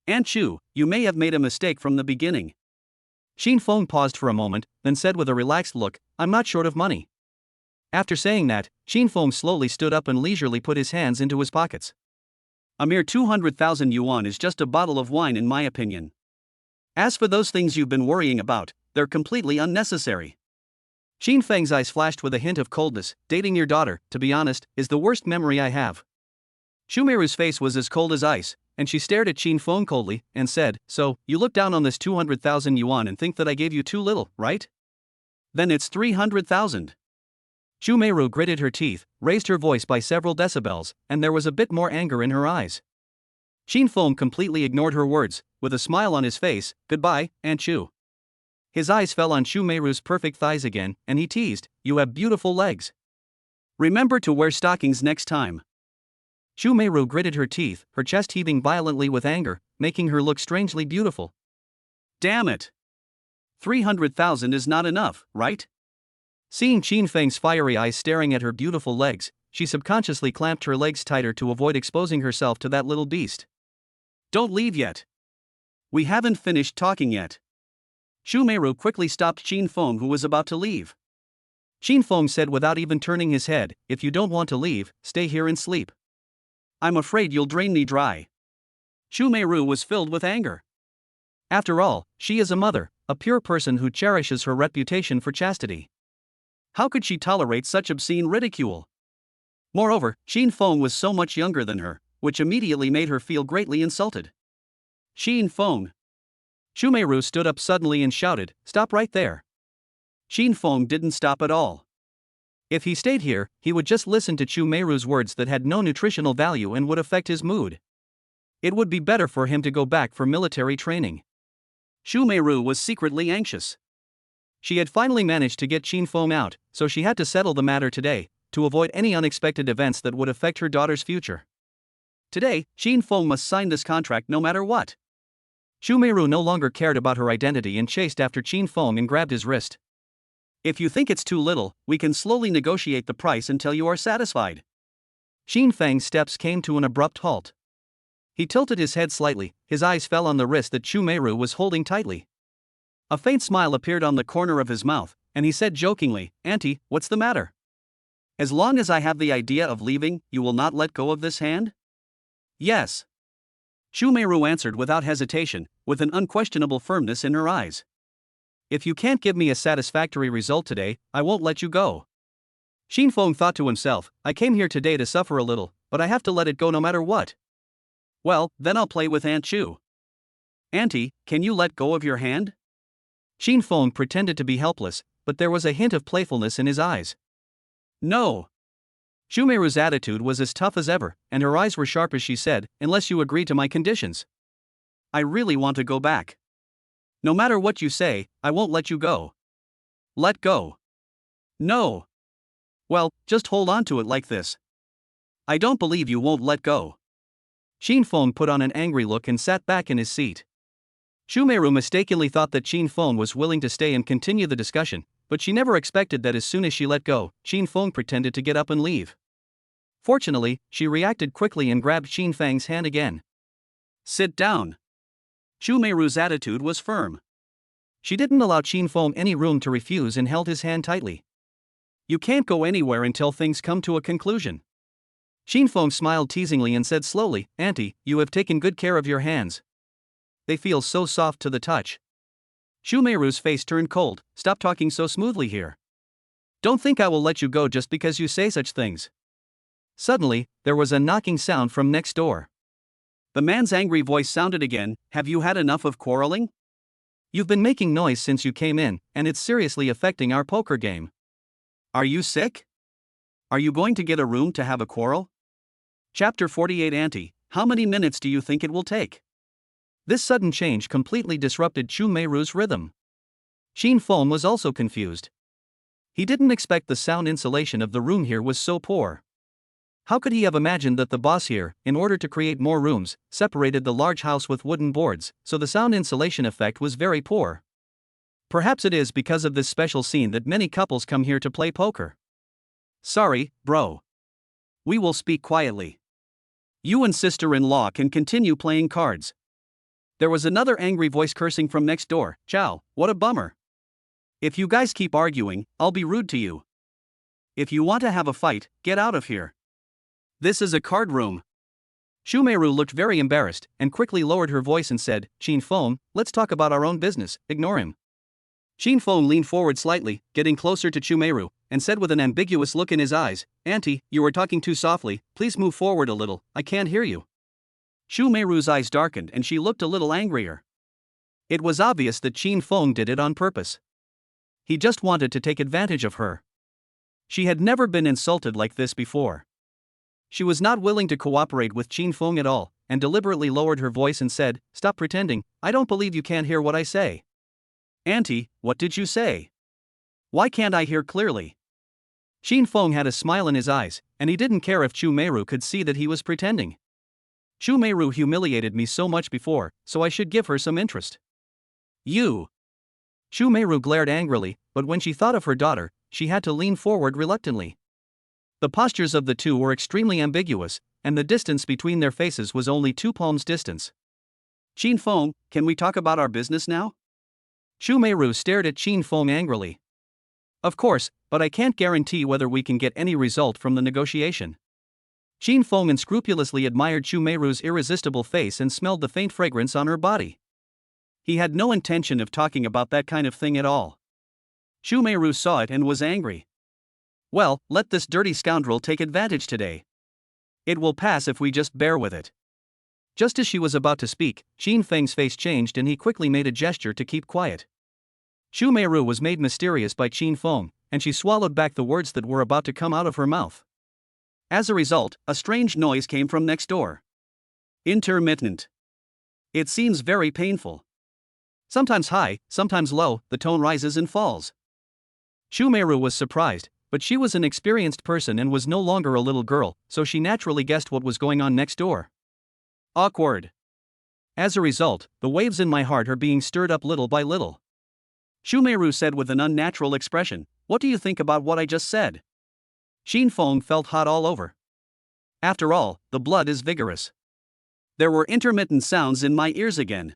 "Aunt Chu, you may have made a mistake from the beginning." Shin Feng paused for a moment, then said with a relaxed look, "I'm not short of money." After saying that, Shin Feng slowly stood up and leisurely put his hands into his pockets. "A mere 200,000 yuan is just a bottle of wine in my opinion. As for those things you've been worrying about, they're completely unnecessary." Shin Feng's eyes flashed with a hint of coldness. Dating your daughter, to be honest, is the worst memory I have. Shumeiru's face was as cold as ice, and she stared at Shin Feng coldly and said, "So, you look down on this 200,000 yuan and think that I gave you too little, right? Then it's 300,000. Shumeiru gritted her teeth, raised her voice by several decibels, and there was a bit more anger in her eyes. Shin Feng completely ignored her words, with a smile on his face. "Goodbye, Aunt Chu." His eyes fell on Shumeiru's perfect thighs again, and he teased, "You have beautiful legs. Remember to wear stockings next time." Shumeiru gritted her teeth, her chest heaving violently with anger, making her look strangely beautiful. Damn it! 300,000 is not enough, right? Seeing Shin Feng's fiery eyes staring at her beautiful legs, she subconsciously clamped her legs tighter to avoid exposing herself to that little beast. "Don't leave yet. We haven't finished talking yet." Shumeiru quickly stopped Shin Feng, who was about to leave. Shin Feng said without even turning his head, "If you don't want to leave, stay here and sleep. I'm afraid you'll drain me dry." Shumeiru was filled with anger. After all, she is a mother, a pure person who cherishes her reputation for chastity. How could she tolerate such obscene ridicule? Moreover, Shin Feng was so much younger than her, which immediately made her feel greatly insulted. "Shin Feng!" Shumeiru stood up suddenly and shouted, "Stop right there." Shin Feng didn't stop at all. If he stayed here, he would just listen to Shumeiru's words that had no nutritional value and would affect his mood. It would be better for him to go back for military training. Shumeiru was secretly anxious. She had finally managed to get Shin Feng out, so she had to settle the matter today, to avoid any unexpected events that would affect her daughter's future. Today, Shin Feng must sign this contract no matter what. Shumeiru no longer cared about her identity and chased after Shin Feng and grabbed his wrist. "If you think it's too little, we can slowly negotiate the price until you are satisfied." Shin Feng's steps came to an abrupt halt. He tilted his head slightly, his eyes fell on the wrist that Shumeiru was holding tightly. A faint smile appeared on the corner of his mouth, and he said jokingly, "Auntie, what's the matter? As long as I have the idea of leaving, you will not let go of this hand?" "Yes." Shumeiru answered without hesitation, with an unquestionable firmness in her eyes. "If you can't give me a satisfactory result today, I won't let you go." Shin Feng thought to himself, "I came here today to suffer a little, but I have to let it go no matter what. Well, then I'll play with Aunt Chu." "Auntie, can you let go of your hand?" Shin Feng pretended to be helpless, but there was a hint of playfulness in his eyes. "No." Shumeiru's attitude was as tough as ever, and her eyes were sharp as she said, "Unless you agree to my conditions. I really want to go back. No matter what you say, I won't let you go." "Let go." "No." "Well, just hold on to it like this." "I don't believe you won't let go." Shin Feng put on an angry look and sat back in his seat. Shumeiru mistakenly thought that Shin Feng was willing to stay and continue the discussion, but she never expected that as soon as she let go, Shin Feng pretended to get up and leave. Fortunately, she reacted quickly and grabbed Shin Feng's hand again. "Sit down." Shumeiru's attitude was firm. She didn't allow Shin Feng any room to refuse and held his hand tightly. "You can't go anywhere until things come to a conclusion." Shin Feng smiled teasingly and said slowly, "Auntie, you have taken good care of your hands. They feel so soft to the touch." Shumeiru's face turned cold. "Stop talking so smoothly here. Don't think I will let you go just because you say such things." Suddenly, there was a knocking sound from next door. The man's angry voice sounded again, "Have you had enough of quarreling? You've been making noise since you came in, and it's seriously affecting our poker game. Are you sick? Are you going to get a room to have a quarrel?" Chapter 48. Auntie, how many minutes do you think it will take? This sudden change completely disrupted Shumeiru's rhythm. Shin Feng was also confused. He didn't expect the sound insulation of the room here was so poor. How could he have imagined that the boss here, in order to create more rooms, separated the large house with wooden boards, so the sound insulation effect was very poor? Perhaps it is because of this special scene that many couples come here to play poker. "Sorry, bro. We will speak quietly. You and sister-in-law can continue playing cards." There was another angry voice cursing from next door. "Chow, what a bummer. If you guys keep arguing, I'll be rude to you. If you want to have a fight, get out of here. This is a card room." Shumeiru looked very embarrassed and quickly lowered her voice and said, "Shin Feng, let's talk about our own business, ignore him." Shin Feng leaned forward slightly, getting closer to Chumeru, and said with an ambiguous look in his eyes, "Auntie, you are talking too softly, please move forward a little, I can't hear you." Chumeru's eyes darkened and she looked a little angrier. It was obvious that Shin Feng did it on purpose. He just wanted to take advantage of her. She had never been insulted like this before. She was not willing to cooperate with Shin Feng at all, and deliberately lowered her voice and said, "Stop pretending, I don't believe you can't hear what I say." "Auntie, what did you say? Why can't I hear clearly?" Shin Feng had a smile in his eyes, and he didn't care if Chumeru could see that he was pretending. Chumeru humiliated me so much before, so I should give her some interest. "You!" Chumeru glared angrily, but when she thought of her daughter, she had to lean forward reluctantly. The postures of the two were extremely ambiguous, and the distance between their faces was only 2 palms distance. "Shin Feng, can we talk about our business now?" Chumeru stared at Shin Feng angrily. "Of course, but I can't guarantee whether we can get any result from the negotiation." Shin Feng unscrupulously admired Chumeru's irresistible face and smelled the faint fragrance on her body. He had no intention of talking about that kind of thing at all. Chumeru saw it and was angry. "Well, let this dirty scoundrel take advantage today. It will pass if we just bear with it." Just as she was about to speak, Shin Feng's face changed and he quickly made a gesture to keep quiet. Chumeru was made mysterious by Shin Feng, and she swallowed back the words that were about to come out of her mouth. As a result, a strange noise came from next door. Intermittent. It seems very painful. Sometimes high, sometimes low, the tone rises and falls. Chumeru was surprised, but she was an experienced person and was no longer a little girl, so she naturally guessed what was going on next door. Awkward. As a result, the waves in my heart are being stirred up little by little. Chumeru said with an unnatural expression, "What do you think about what I just said?" Shin Feng felt hot all over. After all, the blood is vigorous. There were intermittent sounds in my ears again.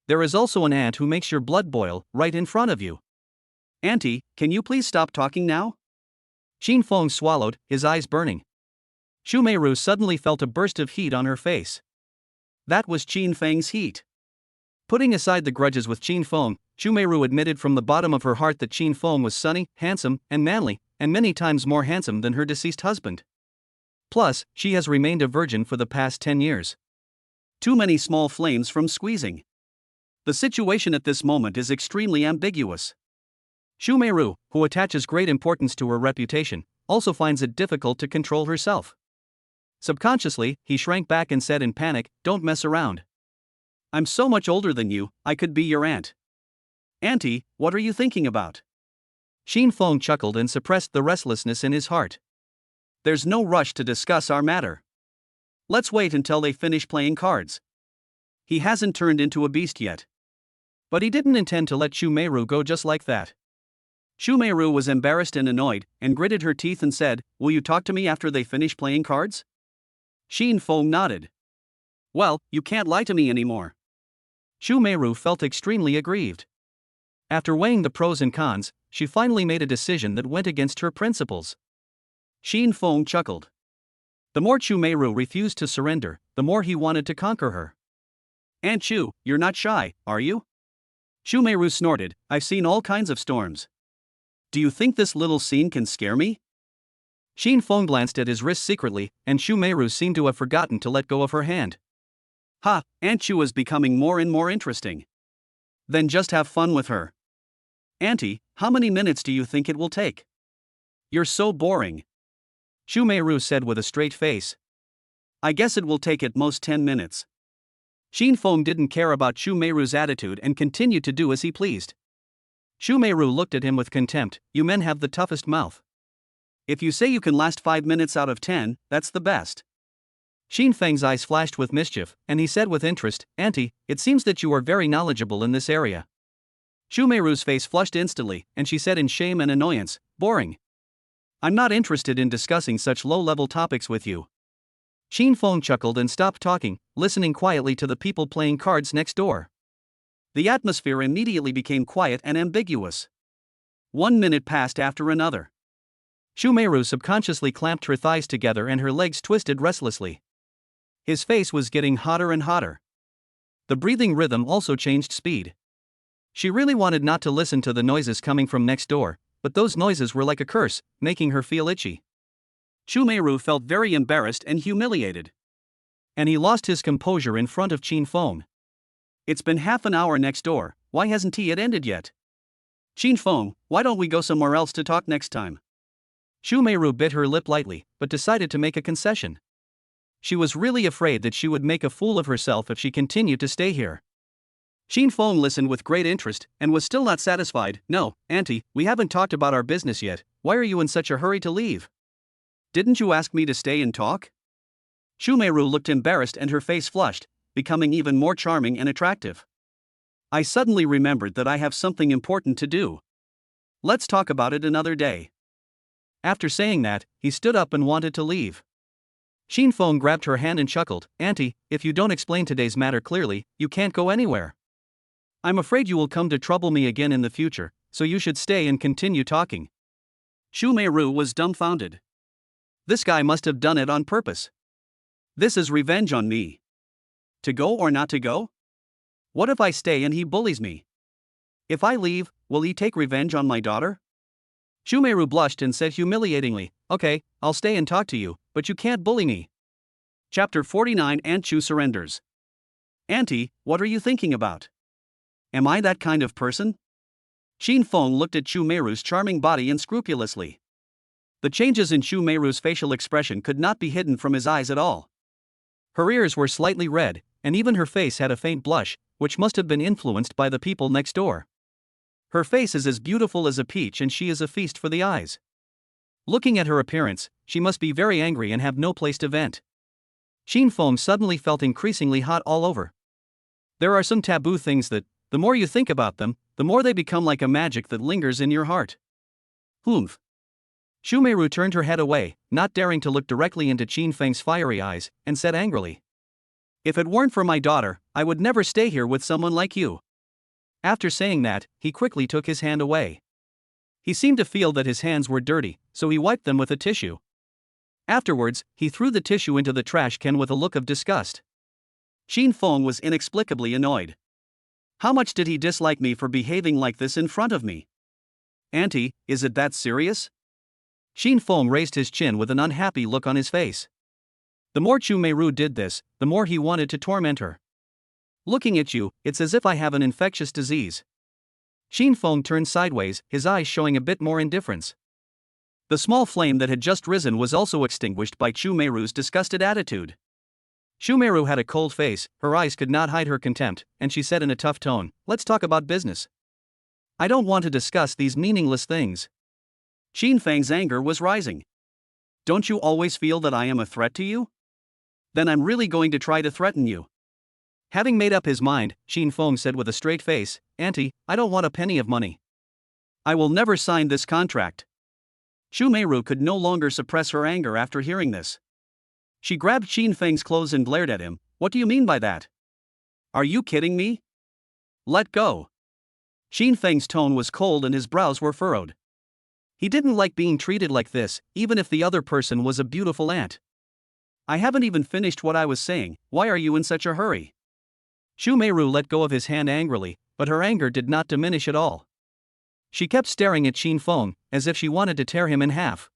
There is also an ant who makes your blood boil, right in front of you. "Auntie, can you please stop talking now?" Shin Feng swallowed, his eyes burning. Chumeru suddenly felt a burst of heat on her face. That was Shin Feng's heat. Putting aside the grudges with Shin Feng, Chumeru admitted from the bottom of her heart that Shin Feng was sunny, handsome, and manly, and many times more handsome than her deceased husband. Plus, she has remained a virgin for the past 10 years. Too many small flames from squeezing. The situation at this moment is extremely ambiguous. Chumeru, who attaches great importance to her reputation, also finds it difficult to control herself. Subconsciously, he shrank back and said in panic, "Don't mess around. I'm so much older than you, I could be your aunt." "Auntie, what are you thinking about?" Shin Feng chuckled and suppressed the restlessness in his heart. "There's no rush to discuss our matter. Let's wait until they finish playing cards. He hasn't turned into a beast yet." But he didn't intend to let Chumeru go just like that. Chumeru was embarrassed and annoyed, and gritted her teeth and said, "Will you talk to me after they finish playing cards?" Shin Feng nodded. "Well, you can't lie to me anymore." Chumeru felt extremely aggrieved. After weighing the pros and cons, she finally made a decision that went against her principles. Shin Feng chuckled. The more Chumeru refused to surrender, the more he wanted to conquer her. "Aunt Chu, you're not shy, are you?" Chumeru snorted, "I've seen all kinds of storms. Do you think this little scene can scare me?" Shin Feng glanced at his wrist secretly, and Chumeru seemed to have forgotten to let go of her hand. "Ha, Aunt Chu is becoming more and more interesting. Then just have fun with her." "Auntie, how many minutes do you think it will take?" "You're so boring." Chumeru said with a straight face. "I guess it will take at most 10 minutes. Shin Feng didn't care about Chumeru's attitude and continued to do as he pleased. Chumeru looked at him with contempt. "You men have the toughest mouth. If you say you can last 5 minutes out of 10, that's the best." Shin Feng's eyes flashed with mischief, and he said with interest, "Auntie, it seems that you are very knowledgeable in this area." Chumeru's face flushed instantly, and she said in shame and annoyance, "Boring. I'm not interested in discussing such low-level topics with you." Shin Feng chuckled and stopped talking, listening quietly to the people playing cards next door. The atmosphere immediately became quiet and ambiguous. 1 minute passed after another. Chumeru subconsciously clamped her thighs together and her legs twisted restlessly. His face was getting hotter and hotter. The breathing rhythm also changed speed. She really wanted not to listen to the noises coming from next door, but those noises were like a curse, making her feel itchy. Chu Meiru felt very embarrassed and humiliated. And he lost his composure in front of Qin Feng. It's been half an hour next door, why hasn't he ended yet? Qin Feng, why don't we go somewhere else to talk next time? Chu Meiru bit her lip lightly, but decided to make a concession. She was really afraid that she would make a fool of herself if she continued to stay here. Qin Feng listened with great interest, and was still not satisfied. No, Auntie, we haven't talked about our business yet, why are you in such a hurry to leave? Didn't you ask me to stay and talk? Chu Meiru looked embarrassed and her face flushed, becoming even more charming and attractive. I suddenly remembered that I have something important to do. Let's talk about it another day. After saying that, he stood up and wanted to leave. Qin Feng grabbed her hand and chuckled, Auntie, if you don't explain today's matter clearly, you can't go anywhere. I'm afraid you will come to trouble me again in the future, so you should stay and continue talking. Chu Meiru was dumbfounded. This guy must have done it on purpose. This is revenge on me. To go or not to go? What if I stay and he bullies me? If I leave, will he take revenge on my daughter? Chu Meiru blushed and said humiliatingly, Okay, I'll stay and talk to you, but you can't bully me. Chapter 49 Aunt Chu surrenders. Auntie, what are you thinking about? Am I that kind of person? Qin Feng looked at Chu Meiru's charming body unscrupulously. The changes in Chu Meiru's facial expression could not be hidden from his eyes at all. Her ears were slightly red, and even her face had a faint blush, which must have been influenced by the people next door. Her face is as beautiful as a peach and she is a feast for the eyes. Looking at her appearance, she must be very angry and have no place to vent. Qin Feng suddenly felt increasingly hot all over. There are some taboo things that, the more you think about them, the more they become like a magic that lingers in your heart. Humph. Chu Meiru turned her head away, not daring to look directly into Qin Feng's fiery eyes, and said angrily, If it weren't for my daughter, I would never stay here with someone like you. After saying that, he quickly took his hand away. He seemed to feel that his hands were dirty, so he wiped them with a tissue. Afterwards, he threw the tissue into the trash can with a look of disgust. Qin Feng was inexplicably annoyed. How much did he dislike me for behaving like this in front of me? Auntie, is it that serious? Qin Feng raised his chin with an unhappy look on his face. The more Chu Meiru did this, the more he wanted to torment her. Looking at you, it's as if I have an infectious disease. Qin Feng turned sideways, his eyes showing a bit more indifference. The small flame that had just risen was also extinguished by Chu Meiru's disgusted attitude. Chu Meiru had a cold face, her eyes could not hide her contempt, and she said in a tough tone, Let's talk about business. I don't want to discuss these meaningless things. Qin Feng's anger was rising. Don't you always feel that I am a threat to you? Then I'm really going to try to threaten you. Having made up his mind, Qin Feng said with a straight face, Auntie, I don't want a penny of money. I will never sign this contract. Chu Meiru could no longer suppress her anger after hearing this. She grabbed Qin Feng's clothes and glared at him, What do you mean by that? Are you kidding me? Let go. Qin Feng's tone was cold and his brows were furrowed. He didn't like being treated like this, even if the other person was a beautiful aunt. I haven't even finished what I was saying, why are you in such a hurry? Chu Meiru let go of his hand angrily, but her anger did not diminish at all. She kept staring at Qin Feng, as if she wanted to tear him in half.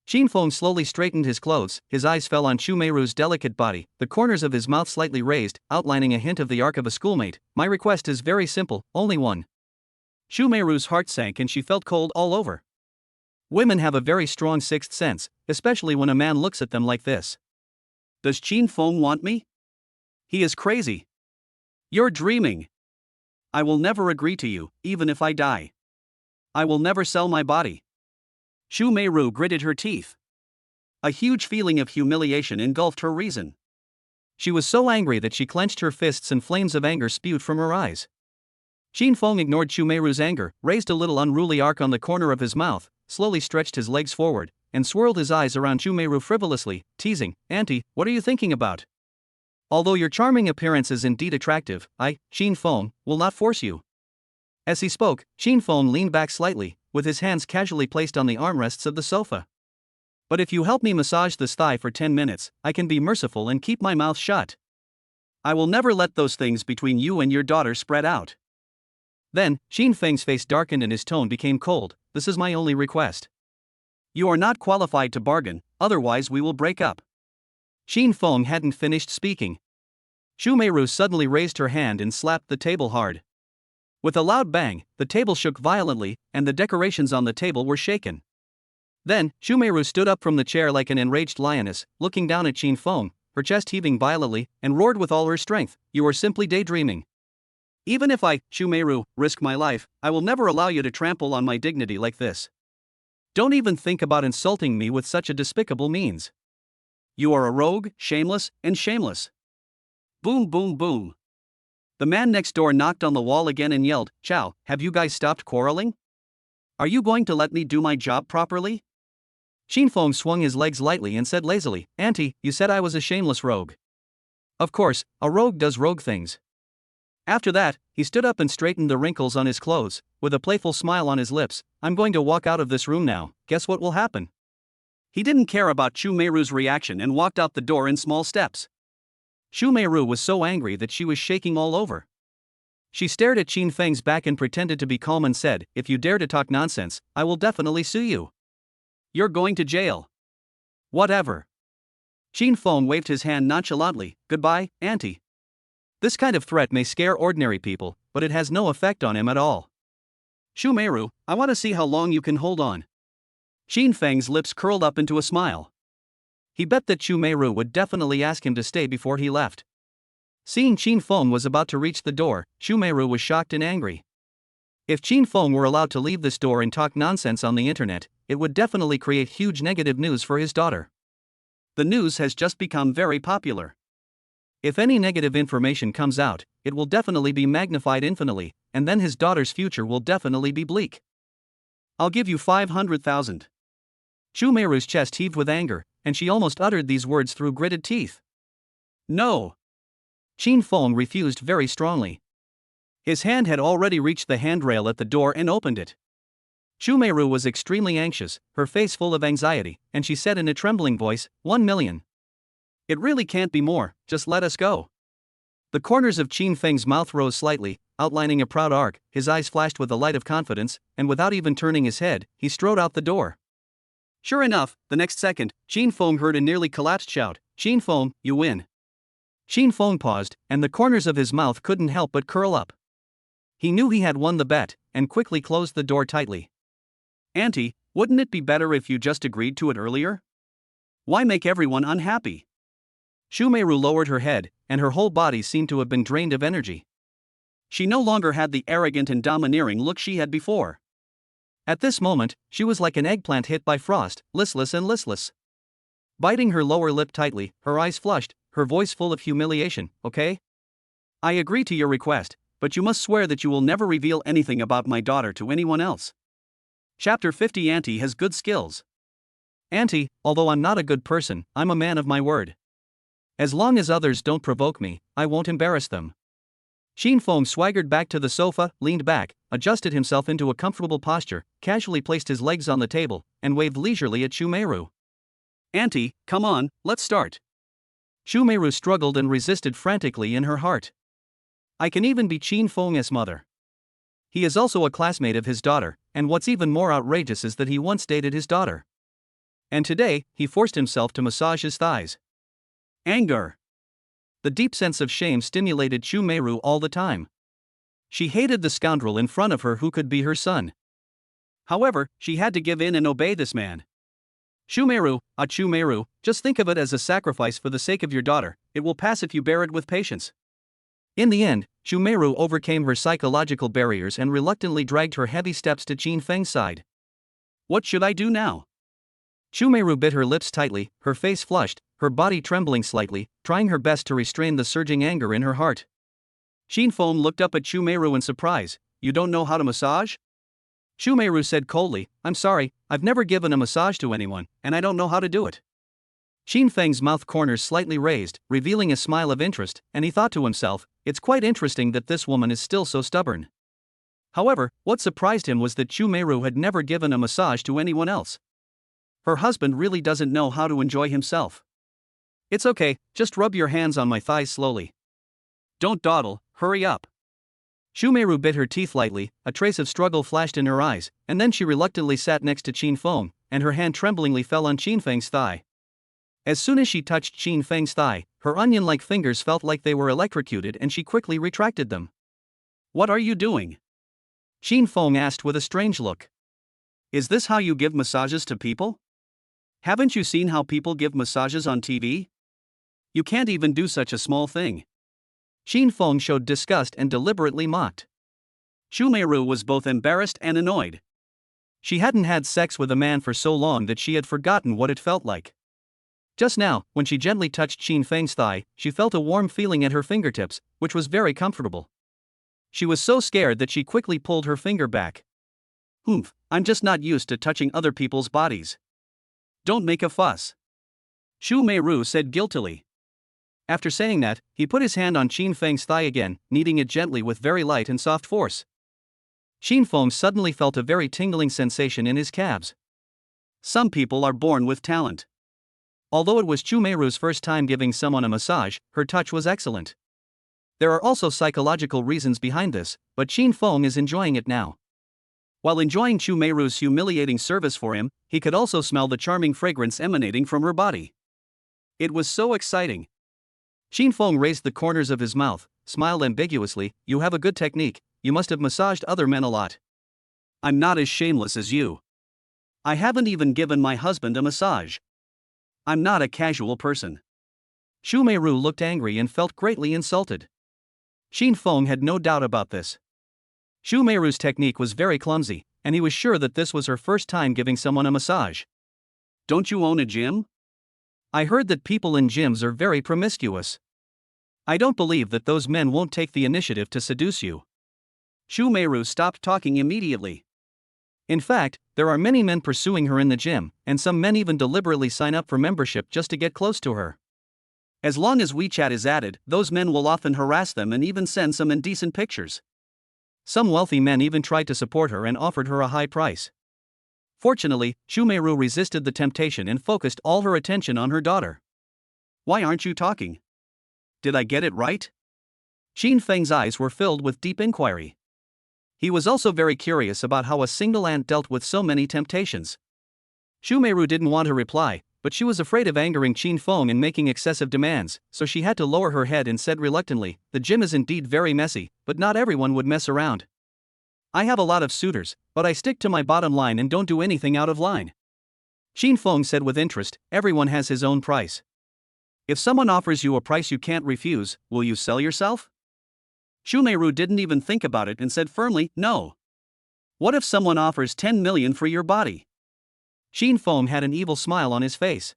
Qin Feng slowly straightened his clothes, his eyes fell on Chu Meiru's delicate body, the corners of his mouth slightly raised, outlining a hint of the arc of a schoolmate. My request is very simple, only one. Chu Meiru's heart sank and she felt cold all over. Women have a very strong sixth sense, especially when a man looks at them like this. Does Qin Feng want me? He is crazy. You're dreaming. I will never agree to you, even if I die. I will never sell my body. Chu Meiru gritted her teeth. A huge feeling of humiliation engulfed her reason. She was so angry that she clenched her fists and flames of anger spewed from her eyes. Qin Feng ignored Chu Meiru's anger, raised a little unruly arc on the corner of his mouth, slowly stretched his legs forward, and swirled his eyes around Chu Meiru frivolously, teasing, Auntie, what are you thinking about? Although your charming appearance is indeed attractive, I, Qin Feng, will not force you. As he spoke, Qin Feng leaned back slightly, with his hands casually placed on the armrests of the sofa. But if you help me massage this thigh for 10 minutes, I can be merciful and keep my mouth shut. I will never let those things between you and your daughter spread out. Then, Shin Feng's face darkened and his tone became cold. This is my only request. You are not qualified to bargain, otherwise we will break up. Shin Feng hadn't finished speaking. Xu Meiru suddenly raised her hand and slapped the table hard. With a loud bang, the table shook violently, and the decorations on the table were shaken. Then, Xu Meiru stood up from the chair like an enraged lioness, looking down at Shin Feng, her chest heaving violently, and roared with all her strength, "You are simply daydreaming. Even if I, Xu Meiru, risk my life, I will never allow you to trample on my dignity like this. Don't even think about insulting me with such a despicable means. You are a rogue, shameless, and shameless." Boom, boom, boom. The man next door knocked on the wall again and yelled, "Chow, have you guys stopped quarreling? Are you going to let me do my job properly?" Shin Feng swung his legs lightly and said lazily, "Auntie, you said I was a shameless rogue. Of course, a rogue does rogue things." After that, he stood up and straightened the wrinkles on his clothes, with a playful smile on his lips. "I'm going to walk out of this room now, guess what will happen?" He didn't care about Xu Meiru's reaction and walked out the door in small steps. Xu Meiru was so angry that she was shaking all over. She stared at Shin Feng's back and pretended to be calm and said, "If you dare to talk nonsense, I will definitely sue you. You're going to jail." "Whatever." Shin Feng waved his hand nonchalantly, "Goodbye, auntie." This kind of threat may scare ordinary people, but it has no effect on him at all. "Xu Meiru, I want to see how long you can hold on." Shin Feng's lips curled up into a smile. He bet that Xu Meiru would definitely ask him to stay before he left. Seeing Shin Feng was about to reach the door, Xu Meiru was shocked and angry. If Shin Feng were allowed to leave this door and talk nonsense on the internet, it would definitely create huge negative news for his daughter. The news has just become very popular. If any negative information comes out, it will definitely be magnified infinitely, and then his daughter's future will definitely be bleak. "I'll give you 500,000. Xu Meiru's chest heaved with anger, and she almost uttered these words through gritted teeth. "No." Shin Feng refused very strongly. His hand had already reached the handrail at the door and opened it. Xu Meiru was extremely anxious, her face full of anxiety, and she said in a trembling voice, 1 million. "It really can't be more, just let us go." The corners of Shin Feng's mouth rose slightly, outlining a proud arc, his eyes flashed with the light of confidence, and without even turning his head, he strode out the door. Sure enough, the next second, Shin Feng heard a nearly collapsed shout, "Shin Feng, you win." Shin Feng paused, and the corners of his mouth couldn't help but curl up. He knew he had won the bet, and quickly closed the door tightly. "Auntie, wouldn't it be better if you just agreed to it earlier? Why make everyone unhappy?" Xu Meiru lowered her head, and her whole body seemed to have been drained of energy. She no longer had the arrogant and domineering look she had before. At this moment, she was like an eggplant hit by frost, listless and listless. Biting her lower lip tightly, her eyes flushed, her voice full of humiliation, "Okay? I agree to your request, but you must swear that you will never reveal anything about my daughter to anyone else." Chapter 50. Auntie has good skills. "Auntie, although I'm not a good person, I'm a man of my word. As long as others don't provoke me, I won't embarrass them." Shin Feng swaggered back to the sofa, leaned back, adjusted himself into a comfortable posture, casually placed his legs on the table, and waved leisurely at Xu Meiru. "Auntie, come on, let's start." Xu Meiru struggled and resisted frantically in her heart. I can even be Shin Feng's mother. He is also a classmate of his daughter, and what's even more outrageous is that he once dated his daughter. And today, he forced himself to massage his thighs. Anger. The deep sense of shame stimulated Xu Meiru all the time. She hated the scoundrel in front of her who could be her son. However, she had to give in and obey this man. Xu Meiru, just think of it as a sacrifice for the sake of your daughter, it will pass if you bear it with patience. In the end, Xu Meiru overcame her psychological barriers and reluctantly dragged her heavy steps to Shin Feng's side. "What should I do now?" Xu Meiru bit her lips tightly, her face flushed, her body trembling slightly, trying her best to restrain the surging anger in her heart. Shin Feng looked up at Xu Meiru in surprise. "You don't know how to massage?" Xu Meiru said coldly, "I'm sorry, I've never given a massage to anyone, and I don't know how to do it." Shin Feng's mouth corners slightly raised, revealing a smile of interest, and he thought to himself, it's quite interesting that this woman is still so stubborn. However, what surprised him was that Xu Meiru had never given a massage to anyone else. Her husband really doesn't know how to enjoy himself. "It's okay, just rub your hands on my thighs slowly. Don't dawdle, hurry up." Shumeiru bit her teeth lightly, a trace of struggle flashed in her eyes, and then she reluctantly sat next to Qin Feng, and her hand tremblingly fell on Qin Feng's thigh. As soon as she touched Qin Feng's thigh, her onion-like fingers felt like they were electrocuted and she quickly retracted them. "What are you doing?" Qin Feng asked with a strange look. "Is this how you give massages to people? Haven't you seen how people give massages on TV? You can't even do such a small thing." Qin Feng showed disgust and deliberately mocked. Shumeiru was both embarrassed and annoyed. She hadn't had sex with a man for so long that she had forgotten what it felt like. Just now, when she gently touched Qin Feng's thigh, she felt a warm feeling at her fingertips, which was very comfortable. She was so scared that she quickly pulled her finger back. "Humph, I'm just not used to touching other people's bodies. Don't make a fuss," Shumeiru said guiltily. After saying that, he put his hand on Qin Feng's thigh again, kneading it gently with very light and soft force. Qin Feng suddenly felt a very tingling sensation in his calves. Some people are born with talent. Although it was Shumeiru's first time giving someone a massage, her touch was excellent. There are also psychological reasons behind this, but Qin Feng is enjoying it now. While enjoying Shumeiru's humiliating service for him, he could also smell the charming fragrance emanating from her body. It was so exciting. Qin Feng raised the corners of his mouth, smiled ambiguously. "You have a good technique, you must have massaged other men a lot." "I'm not as shameless as you. I haven't even given my husband a massage. I'm not a casual person." Shumeiru looked angry and felt greatly insulted. Qin Feng had no doubt about this. Shumeiru's technique was very clumsy, and he was sure that this was her first time giving someone a massage. "Don't you own a gym? I heard that people in gyms are very promiscuous. I don't believe that those men won't take the initiative to seduce you." Shumeiru stopped talking immediately. In fact, there are many men pursuing her in the gym, and some men even deliberately sign up for membership just to get close to her. As long as WeChat is added, those men will often harass them and even send some indecent pictures. Some wealthy men even tried to support her and offered her a high price. Fortunately, Shumeiru resisted the temptation and focused all her attention on her daughter. "Why aren't you talking? Did I get it right?" Qin Feng's eyes were filled with deep inquiry. He was also very curious about how a single ant dealt with so many temptations. Shumeiru didn't want to reply, but she was afraid of angering Qin Feng and making excessive demands, so she had to lower her head and said reluctantly, "The gym is indeed very messy, but not everyone would mess around. I have a lot of suitors, but I stick to my bottom line and don't do anything out of line." Qin Feng said with interest, "Everyone has his own price. If someone offers you a price you can't refuse, will you sell yourself?" Shumeiru didn't even think about it and said firmly, "No." "What if someone offers 10 million for your body?" Qin Feng had an evil smile on his face.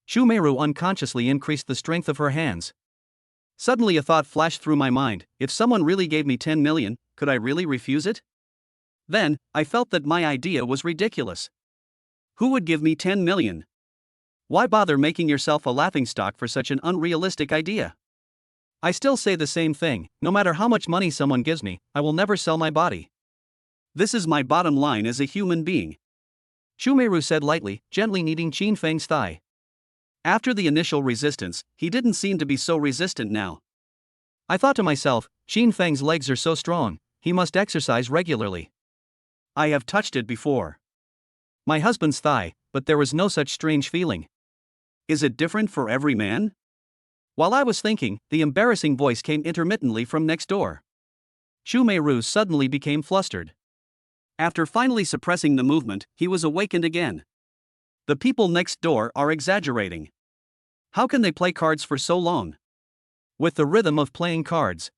Shumeiru unconsciously increased the strength of her hands. Suddenly a thought flashed through my mind: if someone really gave me 10 million, could I really refuse it? Then, I felt that my idea was ridiculous. Who would give me 10 million? Why bother making yourself a laughingstock for such an unrealistic idea? I still say the same thing: no matter how much money someone gives me, I will never sell my body. This is my bottom line as a human being," Shumeiru said lightly, gently kneading Qin Feng's thigh. After the initial resistance, he didn't seem to be so resistant now. I thought to myself, Qin Feng's legs are so strong, he must exercise regularly. I have touched it before. My husband's thigh, but there was no such strange feeling. Is it different for every man? While I was thinking, the embarrassing voice came intermittently from next door. Shumeiru suddenly became flustered. After finally suppressing the movement, he was awakened again. The people next door are exaggerating. How can they play cards for so long? With the rhythm of playing cards.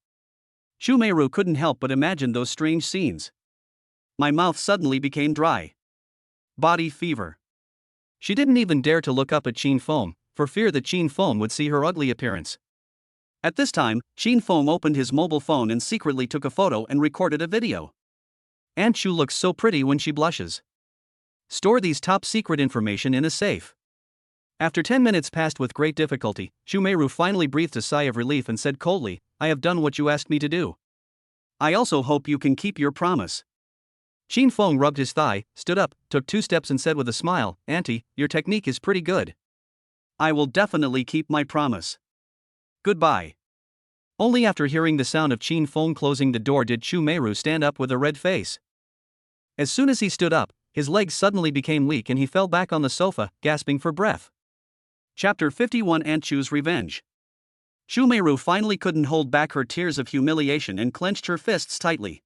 Shumeiru couldn't help but imagine those strange scenes. My mouth suddenly became dry. Body fever. She didn't even dare to look up at Qin Feng, for fear that Qin Feng would see her ugly appearance. At this time, Qin Feng opened his mobile phone and secretly took a photo and recorded a video. Aunt Shu looks so pretty when she blushes. Store these top secret information in a safe. After 10 minutes passed with great difficulty, Shumeiru finally breathed a sigh of relief and said coldly, "I have done what you asked me to do. I also hope you can keep your promise." Qin Feng rubbed his thigh, stood up, took 2 steps and said with a smile, "Auntie, your technique is pretty good. I will definitely keep my promise. Goodbye." Only after hearing the sound of Qin Feng closing the door did Chu Meiru stand up with a red face. As soon as he stood up, his legs suddenly became weak and he fell back on the sofa, gasping for breath. Chapter 51 Aunt Chu's Revenge. Chu Meiru finally couldn't hold back her tears of humiliation and clenched her fists tightly.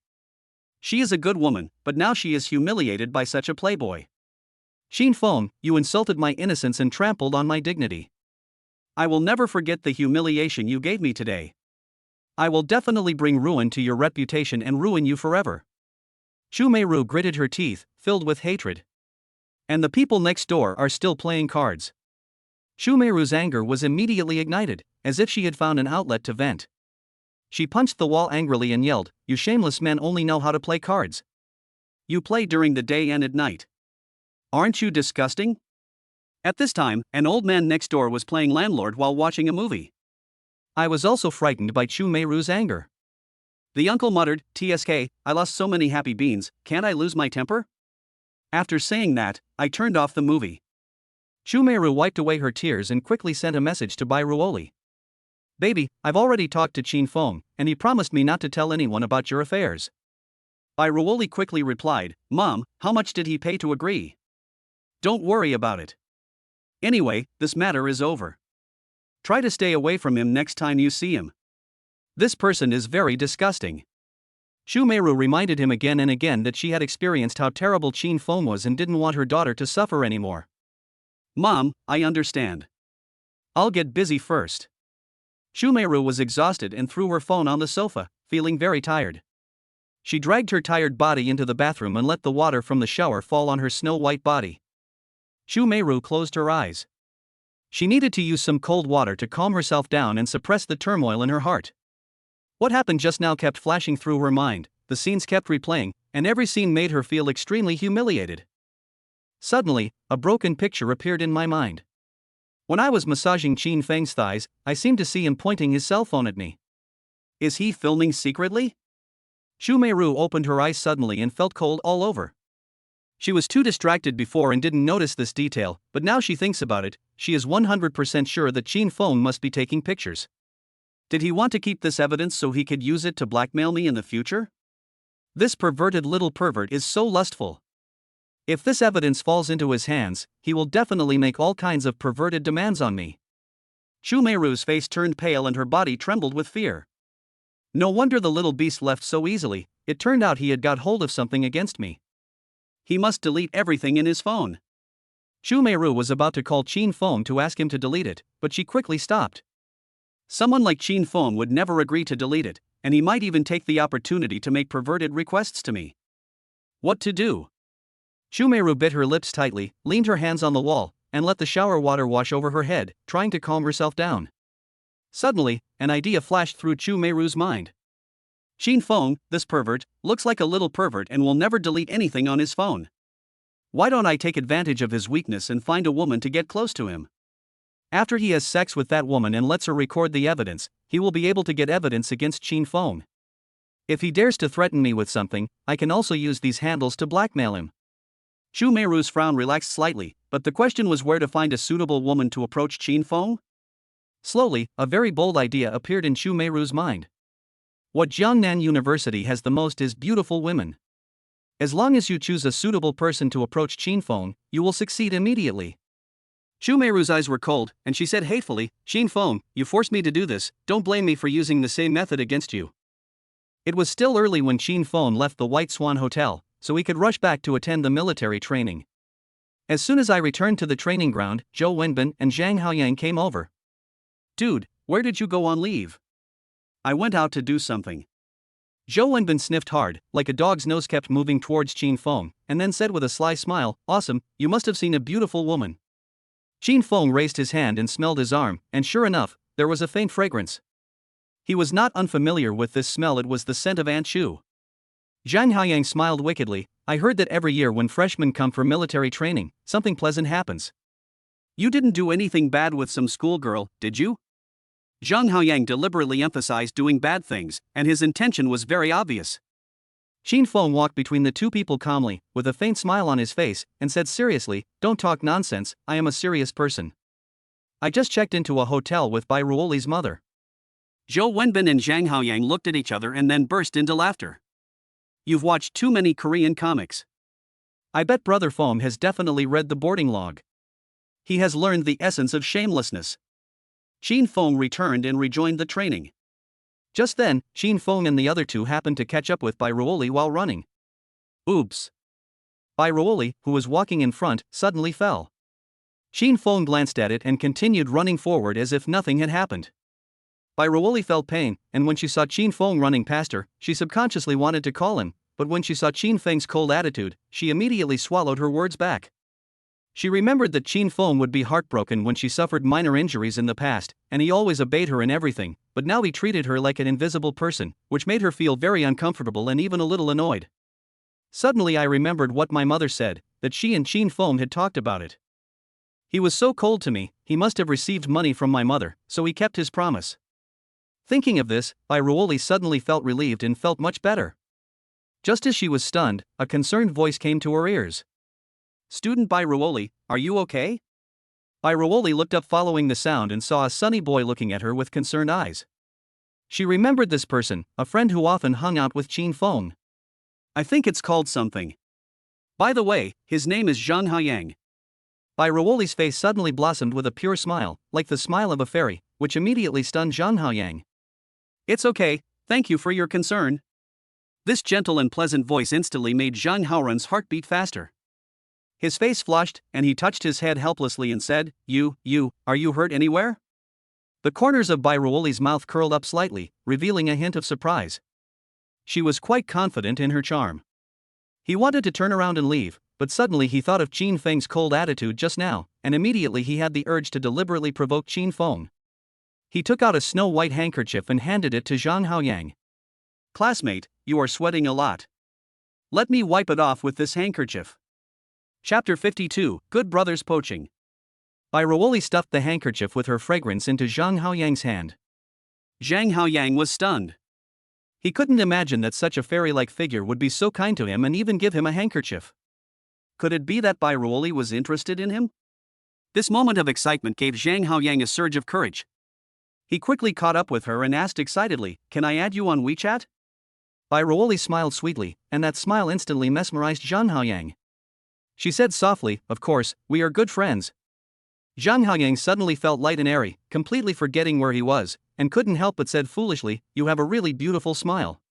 She is a good woman, but now she is humiliated by such a playboy. Qin Feng, you insulted my innocence and trampled on my dignity. I will never forget the humiliation you gave me today. I will definitely bring ruin to your reputation and ruin you forever. Chu Meiru gritted her teeth, filled with hatred. And the people next door are still playing cards. Chu Meiru's anger was immediately ignited, as if she had found an outlet to vent. She punched the wall angrily and yelled, "You shameless men only know how to play cards. You play during the day and at night. Aren't you disgusting?" At this time, an old man next door was playing landlord while watching a movie. I was also frightened by Chu Meiru's anger. The uncle muttered, "TSK, I lost so many happy beans, can't I lose my temper?" After saying that, I turned off the movie. Chu Meiru wiped away her tears and quickly sent a message to Bai Ruoli. "Baby, I've already talked to Qin Feng, and he promised me not to tell anyone about your affairs." Bai Ruoli quickly replied, "Mom, how much did he pay to agree?" "Don't worry about it. Anyway, this matter is over. Try to stay away from him next time you see him. This person is very disgusting." Chu Meiru reminded him again and again that she had experienced how terrible Qin Feng was and didn't want her daughter to suffer anymore. "Mom, I understand. I'll get busy first." Chu Meiru was exhausted and threw her phone on the sofa, feeling very tired. She dragged her tired body into the bathroom and let the water from the shower fall on her snow-white body. Chu Meiru closed her eyes. She needed to use some cold water to calm herself down and suppress the turmoil in her heart. What happened just now kept flashing through her mind, the scenes kept replaying, and every scene made her feel extremely humiliated. Suddenly, a broken picture appeared in my mind. When I was massaging Qin Feng's thighs, I seemed to see him pointing his cell phone at me. Is he filming secretly? Chu Meiru opened her eyes suddenly and felt cold all over. She was too distracted before and didn't notice this detail, but now she thinks about it, she is 100% sure that Qin Feng must be taking pictures. Did he want to keep this evidence so he could use it to blackmail me in the future? This perverted little pervert is so lustful. If this evidence falls into his hands, he will definitely make all kinds of perverted demands on me. Chu Meiru's face turned pale and her body trembled with fear. No wonder the little beast left so easily, it turned out he had got hold of something against me. He must delete everything in his phone. Chu Meiru was about to call Qin Feng to ask him to delete it, but she quickly stopped. Someone like Qin Feng would never agree to delete it, and he might even take the opportunity to make perverted requests to me. What to do? Chu Meiru bit her lips tightly, leaned her hands on the wall, and let the shower water wash over her head, trying to calm herself down. Suddenly, an idea flashed through Chu Meiru's mind. Qin Feng, this pervert, looks like a little pervert and will never delete anything on his phone. Why don't I take advantage of his weakness and find a woman to get close to him? After he has sex with that woman and lets her record the evidence, he will be able to get evidence against Qin Feng. If he dares to threaten me with something, I can also use these handles to blackmail him. Chu Meiru's frown relaxed slightly, but the question was where to find a suitable woman to approach Qin Feng? Slowly, a very bold idea appeared in Chu Meiru's mind. What Jiangnan University has the most is beautiful women. As long as you choose a suitable person to approach Qin Feng, you will succeed immediately. Chu Meiru's eyes were cold, and she said hatefully, "Qin Feng, you forced me to do this, don't blame me for using the same method against you." It was still early when Qin Feng left the White Swan Hotel, so he could rush back to attend the military training. As soon as I returned to the training ground, Zhou Wenbin and Zhang Xiaopang came over. "Dude, where did you go on leave?" "I went out to do something." Zhou Wenbin sniffed hard, like a dog's nose kept moving towards Qin Feng, and then said with a sly smile, "Awesome, you must have seen a beautiful woman." Qin Feng raised his hand and smelled his arm, and sure enough, there was a faint fragrance. He was not unfamiliar with this smell, it was the scent of Aunt Chu. Zhang Haiyang smiled wickedly, "I heard that every year when freshmen come for military training, something pleasant happens." "You didn't do anything bad with some schoolgirl, did you?" Zhang Haiyang deliberately emphasized doing bad things, and his intention was very obvious. Qin Feng walked between the two people calmly, with a faint smile on his face, and said seriously, "Don't talk nonsense, I am a serious person. I just checked into a hotel with Bai Ruoli's mother." Zhou Wenbin and Zhang Haoyang looked at each other and then burst into laughter. You've watched too many Korean comics. I bet Brother Foam has definitely read the boarding log. He has learned the essence of shamelessness. Shin Feng returned and rejoined the training. Just then, Shin Feng and the other two happened to catch up with Bai Ruoli while running. Oops. Bai Ruoli, who was walking in front, suddenly fell. Shin Feng glanced at it and continued running forward as if nothing had happened. Bai Ruoli felt pain, and when she saw Shin Feng running past her, she subconsciously wanted to call him, but when she saw Shin Feng's cold attitude, she immediately swallowed her words back. She remembered that Shin Feng would be heartbroken when she suffered minor injuries in the past, and he always obeyed her in everything, but now he treated her like an invisible person, which made her feel very uncomfortable and even a little annoyed. Suddenly I remembered what my mother said, that she and Shin Feng had talked about it. He was so cold to me, he must have received money from my mother, so he kept his promise. Thinking of this, Bai Ruoli suddenly felt relieved and felt much better. Just as she was stunned, a concerned voice came to her ears. Student Bai Ruoli, are you okay? Bai Ruoli looked up following the sound and saw a sunny boy looking at her with concerned eyes. She remembered this person, a friend who often hung out with Shin Feng. I think it's called something. By the way, his name is Zhang Haoyang. Bai Ruoli's face suddenly blossomed with a pure smile, like the smile of a fairy, which immediately stunned Zhang Haoyang. It's okay, thank you for your concern. This gentle and pleasant voice instantly made Zhang Haoran's heart beat faster. His face flushed, and he touched his head helplessly and said, Are you hurt anywhere? The corners of Bai Ruoli's mouth curled up slightly, revealing a hint of surprise. She was quite confident in her charm. He wanted to turn around and leave, but suddenly he thought of Shin Feng's cold attitude just now, and immediately he had the urge to deliberately provoke Shin Feng. He took out a snow-white handkerchief and handed it to Zhang Haoyang. Classmate, you are sweating a lot. Let me wipe it off with this handkerchief. Chapter 52, Good Brothers Poaching. Bai Ruoli stuffed the handkerchief with her fragrance into Zhang Haoyang's hand. Zhang Haoyang was stunned. He couldn't imagine that such a fairy-like figure would be so kind to him and even give him a handkerchief. Could it be that Bai Ruoli was interested in him? This moment of excitement gave Zhang Haoyang a surge of courage. He quickly caught up with her and asked excitedly, "Can I add you on WeChat?" Bai Ruoli smiled sweetly, and that smile instantly mesmerized Zhang Haoyang. She said softly, "Of course, we are good friends." Zhang Haoyang suddenly felt light and airy, completely forgetting where he was, and couldn't help but said foolishly, "You have a really beautiful smile."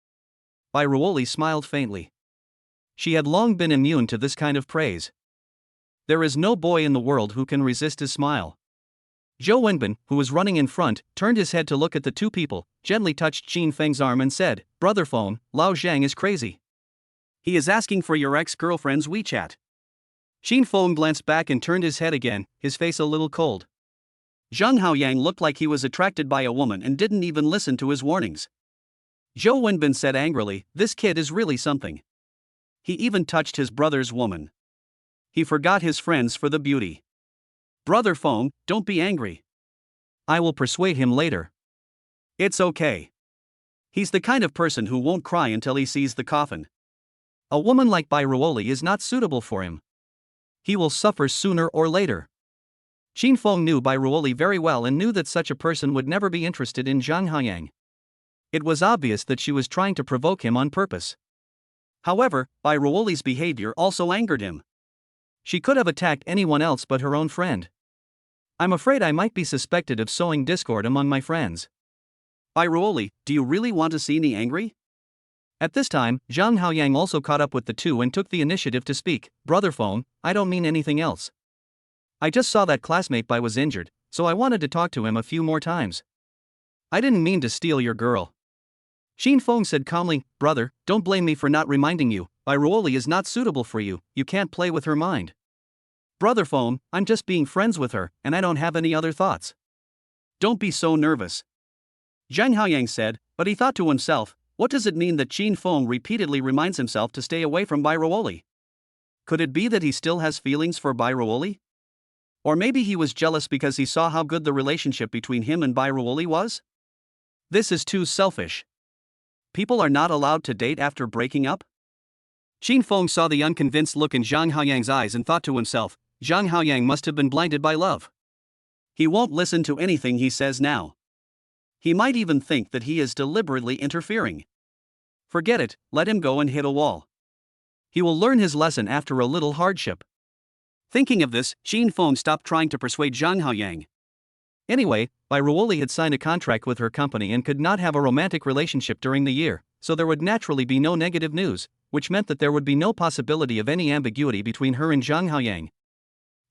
Bai Ruoli smiled faintly. She had long been immune to this kind of praise. There is no boy in the world who can resist his smile. Zhou Wenbin, who was running in front, turned his head to look at the two people, gently touched Shin Feng's arm and said, "Brother Feng, Lao Zhang is crazy. He is asking for your ex-girlfriend's WeChat." Shin Feng glanced back and turned his head again, his face a little cold. Zhang Haoyang looked like he was attracted by a woman and didn't even listen to his warnings. Zhou Wenbin said angrily, "This kid is really something. He even touched his brother's woman. He forgot his friends for the beauty. Brother Feng, don't be angry. I will persuade him later." It's okay. He's the kind of person who won't cry until he sees the coffin. A woman like Bai Ruoli is not suitable for him. He will suffer sooner or later. Shin Feng knew Bai Ruoli very well and knew that such a person would never be interested in Zhang Haoyang. It was obvious that she was trying to provoke him on purpose. However, Bai Ruoli's behavior also angered him. She could have attacked anyone else but her own friend. I'm afraid I might be suspected of sowing discord among my friends. Bai Ruoli, do you really want to see me angry? At this time, Zhang Haoyang also caught up with the two and took the initiative to speak. "Brother Feng, I don't mean anything else. I just saw that classmate Bai was injured, so I wanted to talk to him a few more times. I didn't mean to steal your girl." Shin Feng said calmly, "Brother, don't blame me for not reminding you. Bai Ruoli is not suitable for you, you can't play with her mind. Brother Feng, I'm just being friends with her, and I don't have any other thoughts." Don't be so nervous. Zhang Haoyang said, but he thought to himself, what does it mean that Shin Feng repeatedly reminds himself to stay away from Bai Ruoli? Could it be that he still has feelings for Bai Ruoli? Or maybe he was jealous because he saw how good the relationship between him and Bai Ruoli was? This is too selfish. People are not allowed to date after breaking up? Shin Feng saw the unconvinced look in Zhang Haoyang's eyes and thought to himself, Zhang Haoyang must have been blinded by love. He won't listen to anything he says now. He might even think that he is deliberately interfering. Forget it, let him go and hit a wall. He will learn his lesson after a little hardship. Thinking of this, Shin Feng stopped trying to persuade Jang Xiaopang. Anyway, Bai Ruoli had signed a contract with her company and could not have a romantic relationship during the year, so there would naturally be no negative news, which meant that there would be no possibility of any ambiguity between her and Zhang Haoyang.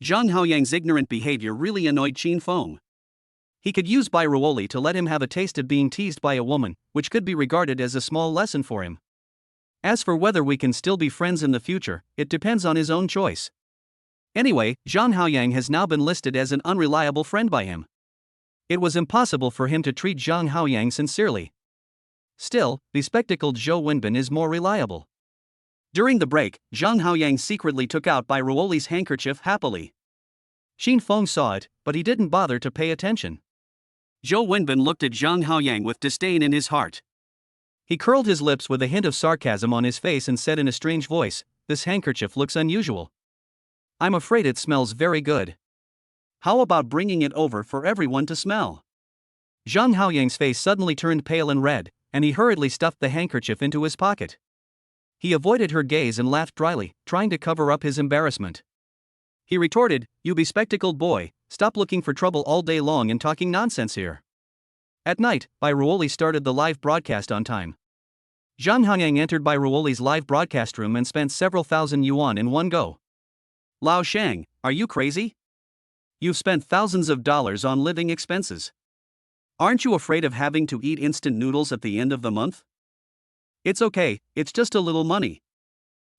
Zhang Haoyang's ignorant behavior really annoyed Shin Feng. He could use Bai Ruoli to let him have a taste of being teased by a woman, which could be regarded as a small lesson for him. As for whether we can still be friends in the future, it depends on his own choice. Anyway, Zhang Haoyang has now been listed as an unreliable friend by him. It was impossible for him to treat Zhang Haoyang sincerely. Still, bespectacled Zhou Wenbin is more reliable. During the break, Zhang Haoyang secretly took out Bai Ruoli's handkerchief happily. Shin Feng saw it, but he didn't bother to pay attention. Zhou Wenbin looked at Zhang Haoyang with disdain in his heart. He curled his lips with a hint of sarcasm on his face and said in a strange voice, "This handkerchief looks unusual. I'm afraid it smells very good. How about bringing it over for everyone to smell?" Zhang Haoyang's face suddenly turned pale and red, and he hurriedly stuffed the handkerchief into his pocket. He avoided her gaze and laughed dryly, trying to cover up his embarrassment. He retorted, "You bespectacled boy, stop looking for trouble all day long and talking nonsense here." At night, Bai Ruoli started the live broadcast on time. Zhang Haoyang entered Bai Ruoli's live broadcast room and spent several thousand yuan in one go. "Lao Shang, are you crazy? You've spent thousands of dollars on living expenses. Aren't you afraid of having to eat instant noodles at the end of the month?" "It's okay, it's just a little money,"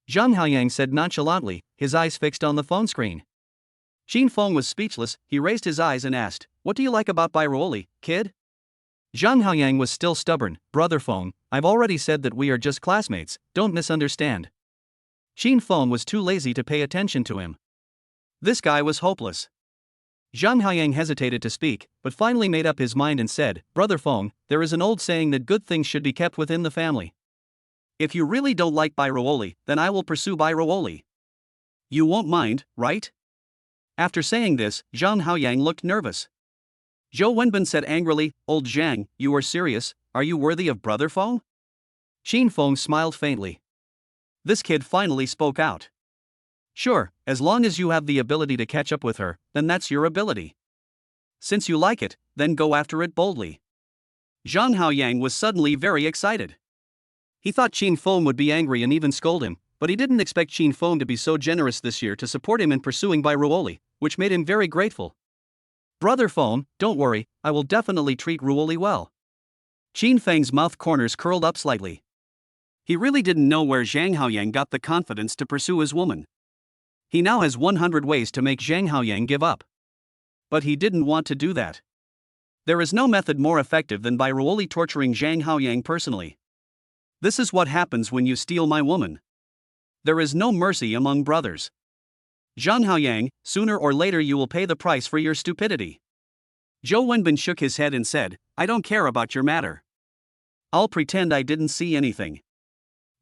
Zhang Haoyang said nonchalantly, his eyes fixed on the phone screen. Shin Feng was speechless. He raised his eyes and asked, "What do you like about Bai Ruoli, kid?" Zhang Haoyang was still stubborn. "Brother Feng, I've already said that we are just classmates, don't misunderstand." Shin Feng was too lazy to pay attention to him. This guy was hopeless. Zhang Haoyang hesitated to speak, but finally made up his mind and said, "Brother Feng, there is an old saying that good things should be kept within the family. If you really don't like Bai Ruoli, then I will pursue Bai Ruoli. You won't mind, right?" After saying this, Zhang Haoyang looked nervous. Zhou Wenbin said angrily, "Old Zhang, you are serious? Are you worthy of Brother Feng?" Shin Feng smiled faintly. This kid finally spoke out. "Sure, as long as you have the ability to catch up with her, then that's your ability. Since you like it, then go after it boldly." Zhang Haoyang was suddenly very excited. He thought Shin Feng would be angry and even scold him, but he didn't expect Shin Feng to be so generous this year to support him in pursuing Bai Ruoli, which made him very grateful. "Brother Feng, don't worry, I will definitely treat Ruoli well." Shin Feng's mouth corners curled up slightly. He really didn't know where Zhang Haoyang got the confidence to pursue his woman. He now has 100 ways to make Zhang Haoyang give up. But he didn't want to do that. There is no method more effective than Bai Ruoli torturing Zhang Haoyang personally. This is what happens when you steal my woman. There is no mercy among brothers. Zhang Haoyang, sooner or later you will pay the price for your stupidity. Zhou Wenbin shook his head and said, "I don't care about your matter. I'll pretend I didn't see anything."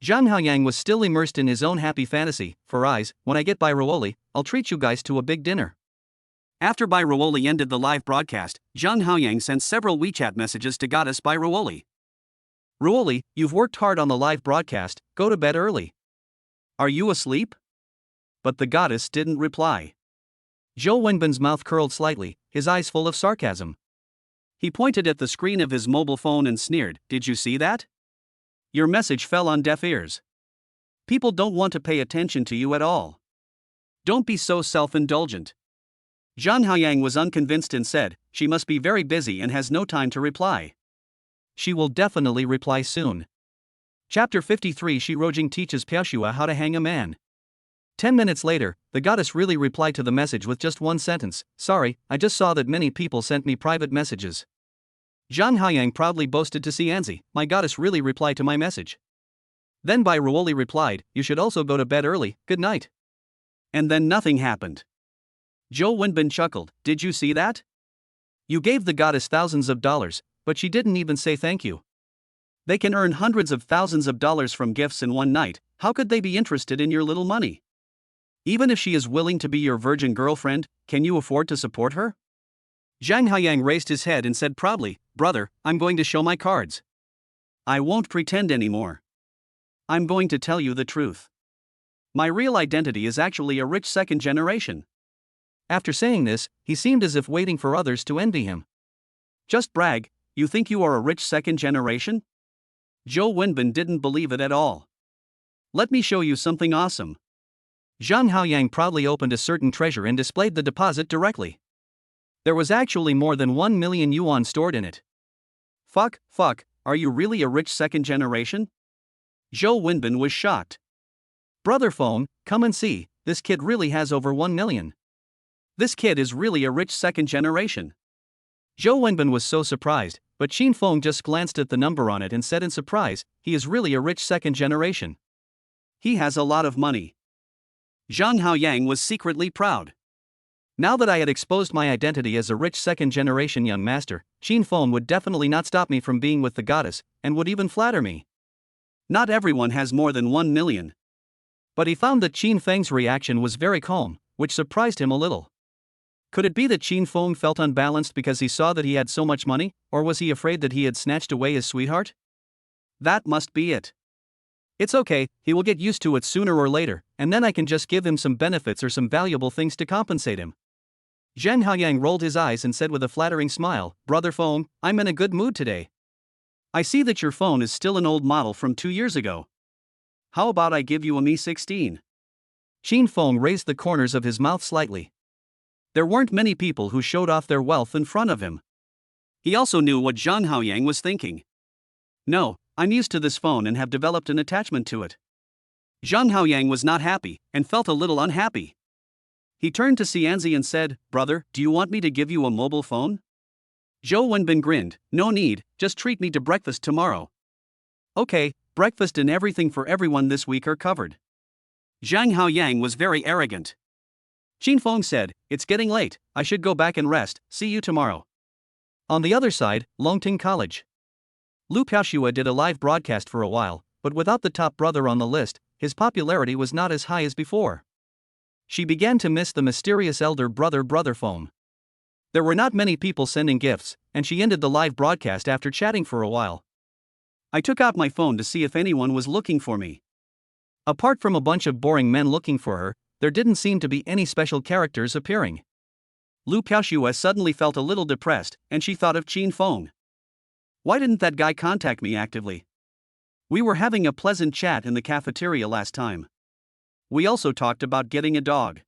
Zhang Haoyang was still immersed in his own happy fantasy. "For eyes, when I get Bai Ruoli, I'll treat you guys to a big dinner." After Bai Ruoli ended the live broadcast, Zhang Haoyang sent several WeChat messages to goddess Bai Ruoli. "Ruoli, you've worked hard on the live broadcast, go to bed early. Are you asleep?" But the goddess didn't reply. Zhou Wenbin's mouth curled slightly, his eyes full of sarcasm. He pointed at the screen of his mobile phone and sneered, "Did you see that? Your message fell on deaf ears. People don't want to pay attention to you at all. Don't be so self-indulgent." Zhang Haoyang was unconvinced and said, "She must be very busy and has no time to reply." "She will definitely reply soon." Chapter 53 Shi Rojing teaches Piaoxua how to hang a man. 10 minutes later, the goddess really replied to the message with just one sentence, "Sorry, I just saw that many people sent me private messages." Zhang Haoyang proudly boasted to Xianzi, "My goddess really replied to my message." Then Bai Ruoli replied, "You should also go to bed early, good night." And then nothing happened. Zhou Wenbin chuckled, "Did you see that? You gave the goddess thousands of dollars, but she didn't even say thank you. They can earn hundreds of thousands of dollars from gifts in one night, how could they be interested in your little money? Even if she is willing to be your virgin girlfriend, can you afford to support her?" Jang Xiaopang raised his head and said proudly, "Brother, I'm going to show my cards. I won't pretend anymore. I'm going to tell you the truth. My real identity is actually a rich second generation." After saying this, he seemed as if waiting for others to envy him. "Just brag, you think you are a rich second generation?" Zhou Wenbin didn't believe it at all. "Let me show you something awesome." Zhang Haoyang proudly opened a certain treasure and displayed the deposit directly. There was actually more than 1 million yuan stored in it. Fuck, are you really a rich second generation?" Zhou Wenbin was shocked. "Brother Phone, come and see, this kid really has over 1 million. This kid is really a rich second generation." Zhou Wenbin was so surprised, but Shin Feng just glanced at the number on it and said in surprise, "He is really a rich second generation. He has a lot of money." Zhang Haoyang was secretly proud. Now that I had exposed my identity as a rich second generation young master, Shin Feng would definitely not stop me from being with the goddess, and would even flatter me. Not everyone has more than 1 million. But he found that Qin Feng's reaction was very calm, which surprised him a little. Could it be that Qin Feng felt unbalanced because he saw that he had so much money, or was he afraid that he had snatched away his sweetheart? That must be it. It's okay, he will get used to it sooner or later, and then I can just give him some benefits or some valuable things to compensate him. Zhang Haoyang rolled his eyes and said with a flattering smile, "Brother Phone, I'm in a good mood today. I see that your phone is still an old model from 2 years ago. How about I give you a Mi 16? Qin Feng raised the corners of his mouth slightly. There weren't many people who showed off their wealth in front of him. He also knew what Zhang Haoyang was thinking. "No, I'm used to this phone and have developed an attachment to it." Zhang Haoyang was not happy, and felt a little unhappy. He turned to Xianzi and said, "Brother, do you want me to give you a mobile phone?" Zhou Wenbin grinned, "No need, just treat me to breakfast tomorrow." "Okay, breakfast and everything for everyone this week are covered." Zhang Haoyang was very arrogant. Qin Feng said, "It's getting late, I should go back and rest, see you tomorrow." On the other side, Longting College. Lu Piaoxue did a live broadcast for a while, but without the top brother on the list, his popularity was not as high as before. She began to miss the mysterious elder brother Phone. There were not many people sending gifts, and she ended the live broadcast after chatting for a while. "I took out my phone to see if anyone was looking for me." Apart from a bunch of boring men looking for her, there didn't seem to be any special characters appearing. Lu Piaoxue suddenly felt a little depressed, and she thought of Qin Feng. Why didn't that guy contact me actively? We were having a pleasant chat in the cafeteria last time. We also talked about getting a dog.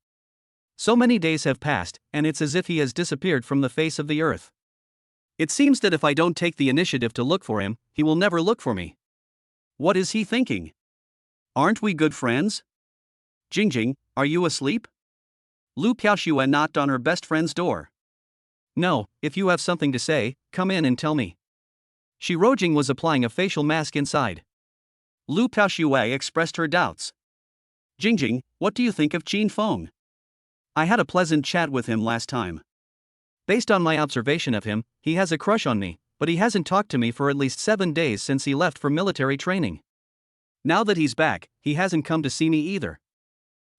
So many days have passed, and it's as if he has disappeared from the face of the earth. It seems that if I don't take the initiative to look for him, he will never look for me. What is he thinking? Aren't we good friends? Jingjing, are you asleep? Lu Piaoxue knocked on her best friend's door. "No, if you have something to say, come in and tell me." Shi Rojing was applying a facial mask inside. Lu Piaoxue expressed her doubts. "Jingjing, what do you think of Qin Feng? I had a pleasant chat with him last time. Based on my observation of him, he has a crush on me, but he hasn't talked to me for at least 7 days since he left for military training. Now that he's back, he hasn't come to see me either.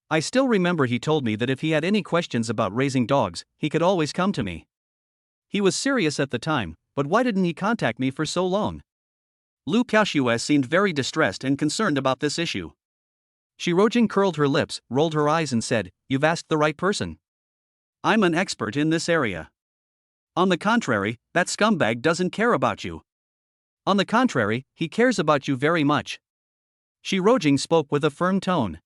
I still remember he told me that if he had any questions about raising dogs, he could always come to me. He was serious at the time, but why didn't he contact me for so long?" Lu Piaoxue seemed very distressed and concerned about this issue. Shi Rojing curled her lips, rolled her eyes and said, "You've asked the right person. I'm an expert in this area. On the contrary, that scumbag doesn't care about you." "On the contrary, he cares about you very much." Shi Rojing spoke with a firm tone.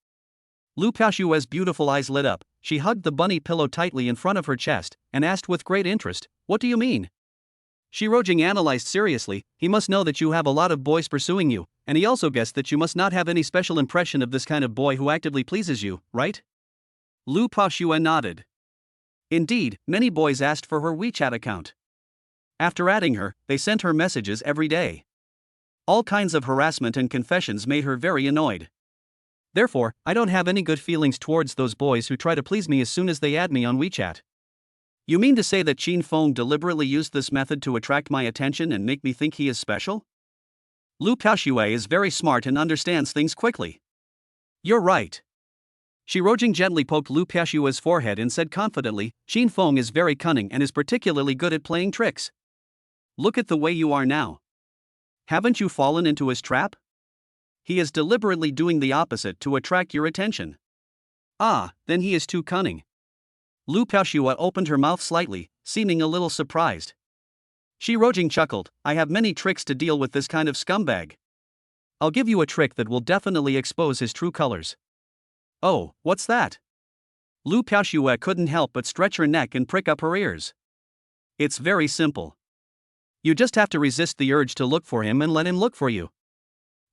Lu Piaoxue's beautiful eyes lit up, she hugged the bunny pillow tightly in front of her chest, and asked with great interest, "What do you mean?" Shi Rojing analyzed seriously, "He must know that you have a lot of boys pursuing you, and he also guessed that you must not have any special impression of this kind of boy who actively pleases you, right?" Lu Piaoxue nodded. Indeed, many boys asked for her WeChat account. After adding her, they sent her messages every day. All kinds of harassment and confessions made her very annoyed. "Therefore, I don't have any good feelings towards those boys who try to please me as soon as they add me on WeChat." You mean to say that Qin Feng deliberately used this method to attract my attention and make me think he is special? Lu Piaoxue is very smart and understands things quickly. You're right. Shi Rojing gently poked Lu Piaxue's forehead and said confidently, Qin Feng is very cunning and is particularly good at playing tricks. Look at the way you are now. Haven't you fallen into his trap? He is deliberately doing the opposite to attract your attention. Ah, then he is too cunning. Lu Piaxue opened her mouth slightly, seeming a little surprised. Shi Rojing chuckled, I have many tricks to deal with this kind of scumbag. I'll give you a trick that will definitely expose his true colors. Oh, what's that? Lu Piaxue couldn't help but stretch her neck and prick up her ears. It's very simple. You just have to resist the urge to look for him and let him look for you.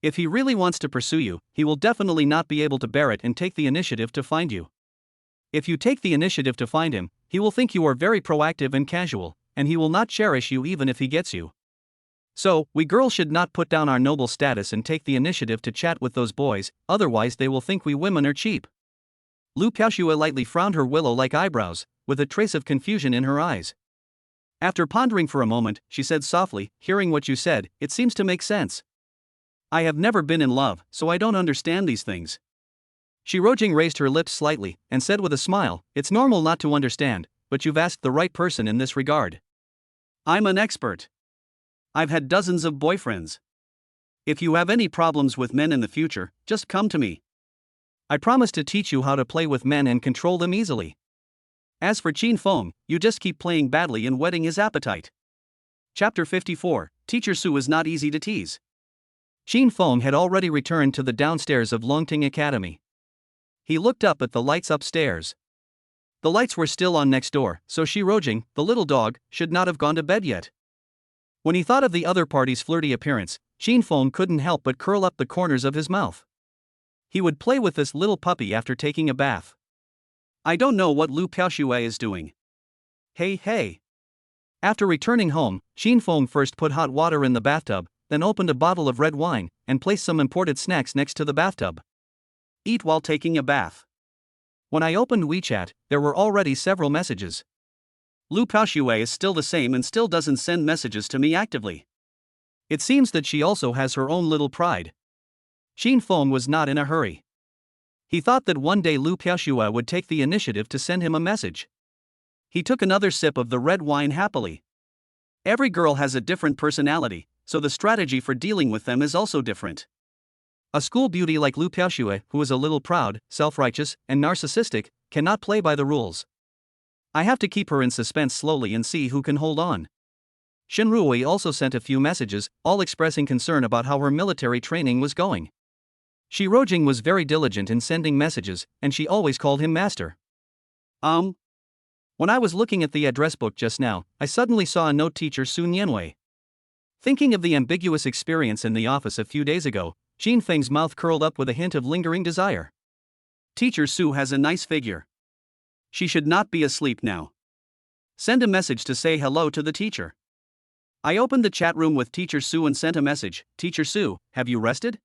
If he really wants to pursue you, he will definitely not be able to bear it and take the initiative to find you. If you take the initiative to find him, he will think you are very proactive and casual, and he will not cherish you even if he gets you. So, we girls should not put down our noble status and take the initiative to chat with those boys, otherwise they will think we women are cheap. Lu Piaxue lightly frowned her willow-like eyebrows, with a trace of confusion in her eyes. After pondering for a moment, she said softly, hearing what you said, it seems to make sense. I have never been in love, so I don't understand these things. Shi Rojing raised her lips slightly, and said with a smile, it's normal not to understand, but you've asked the right person in this regard. I'm an expert. I've had dozens of boyfriends. If you have any problems with men in the future, just come to me. I promise to teach you how to play with men and control them easily. As for Qin Feng, you just keep playing badly and whetting his appetite. Chapter 54, Teacher Su is not easy to tease. Qin Feng had already returned to the downstairs of Longting Academy. He looked up at the lights upstairs. The lights were still on next door, so Shi Rojing, the little dog, should not have gone to bed yet. When he thought of the other party's flirty appearance, Qin Feng couldn't help but curl up the corners of his mouth. He would play with this little puppy after taking a bath. I don't know what Lu Piaxue is doing. Hey. After returning home, Qin Feng first put hot water in the bathtub, then opened a bottle of red wine, and placed some imported snacks next to the bathtub. Eat while taking a bath. When I opened WeChat, there were already several messages. Lu Piaxue is still the same and still doesn't send messages to me actively. It seems that she also has her own little pride. Qin Feng was not in a hurry. He thought that one day Lu Piaxue would take the initiative to send him a message. He took another sip of the red wine happily. Every girl has a different personality, so the strategy for dealing with them is also different. A school beauty like Lu Piaxue, who is a little proud, self-righteous, and narcissistic, cannot play by the rules. I have to keep her in suspense slowly and see who can hold on. Shin Rui also sent a few messages, all expressing concern about how her military training was going. Shi Rojing was very diligent in sending messages, and she always called him master. When I was looking at the address book just now, I suddenly saw a note teacher Su Nianwei. Thinking of the ambiguous experience in the office a few days ago, Qin Feng's mouth curled up with a hint of lingering desire. Teacher Su has a nice figure. She should not be asleep now. Send a message to say hello to the teacher. I opened the chat room with Teacher Su and sent a message, Teacher Su, have you rested?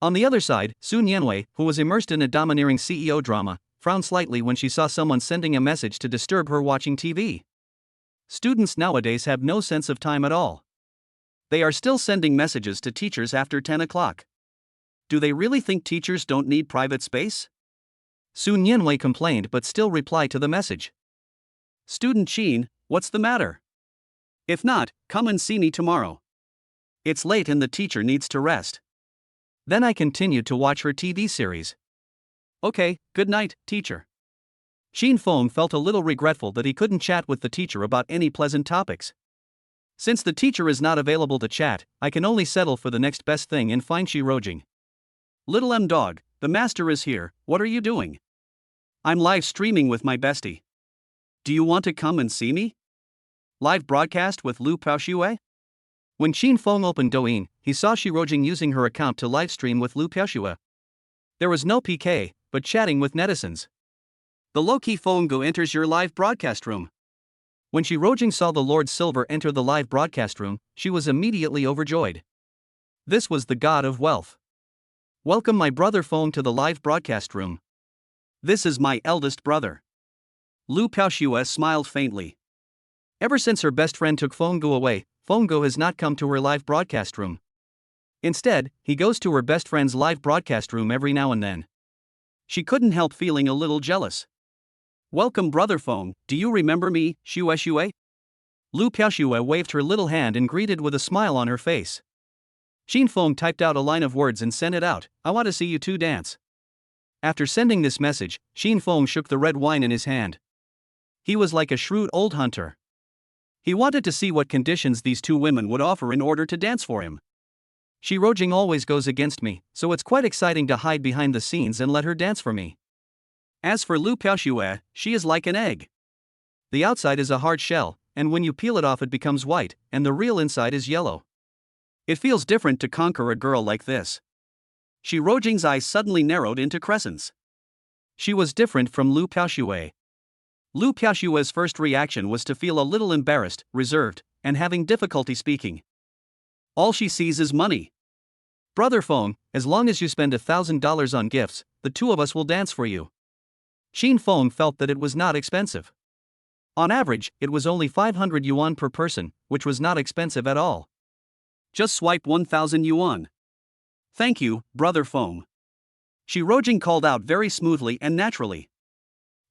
On the other side, Su Nianwei, who was immersed in a domineering CEO drama, frowned slightly when she saw someone sending a message to disturb her watching TV. Students nowadays have no sense of time at all. They are still sending messages to teachers after 10 o'clock. Do they really think teachers don't need private space? Su Nianwei complained but still replied to the message. Student Qin, what's the matter? If not, come and see me tomorrow. It's late and the teacher needs to rest. Then I continued to watch her TV series. Okay, good night, teacher. Qin Feng felt a little regretful that he couldn't chat with the teacher about any pleasant topics. Since the teacher is not available to chat, I can only settle for the next best thing and find Shi Rojing. Little M dog, the master is here, what are you doing? I'm live streaming with my bestie. Do you want to come and see me? Live broadcast with Lu Piaxue? When Qin Feng opened Douyin, he saw Shi Rojing using her account to livestream with Lu Piaxue. There was no PK, but chatting with netizens. The low-key Fenggu enters your live broadcast room. When Shi Rojing saw the Lord Silver enter the live broadcast room, she was immediately overjoyed. This was the god of wealth. Welcome my brother Feng to the live broadcast room. This is my eldest brother. Lu Piaxue smiled faintly. Ever since her best friend took Fenggu away, Fenggu has not come to her live broadcast room. Instead, he goes to her best friend's live broadcast room every now and then. She couldn't help feeling a little jealous. Welcome, Brother Feng, do you remember me, Xue? Lu Piaoxue waved her little hand and greeted with a smile on her face. Shin Feng typed out a line of words and sent it out, I want to see you two dance. After sending this message, Shin Feng shook the red wine in his hand. He was like a shrewd old hunter. He wanted to see what conditions these two women would offer in order to dance for him. Shi Rojing always goes against me, so it's quite exciting to hide behind the scenes and let her dance for me. As for Lu Piaoxue, she is like an egg. The outside is a hard shell, and when you peel it off it becomes white, and the real inside is yellow. It feels different to conquer a girl like this. Shi Rojing's eyes suddenly narrowed into crescents. She was different from Lu Piaoxue. Lu Piaoxue's first reaction was to feel a little embarrassed, reserved, and having difficulty speaking. All she sees is money. Brother Feng, as long as you spend $1,000 on gifts, the two of us will dance for you. Shin Feng felt that it was not expensive. On average, it was only 500 yuan per person, which was not expensive at all. Just swipe 1,000 yuan. Thank you, Brother Feng. Shi Rojing called out very smoothly and naturally.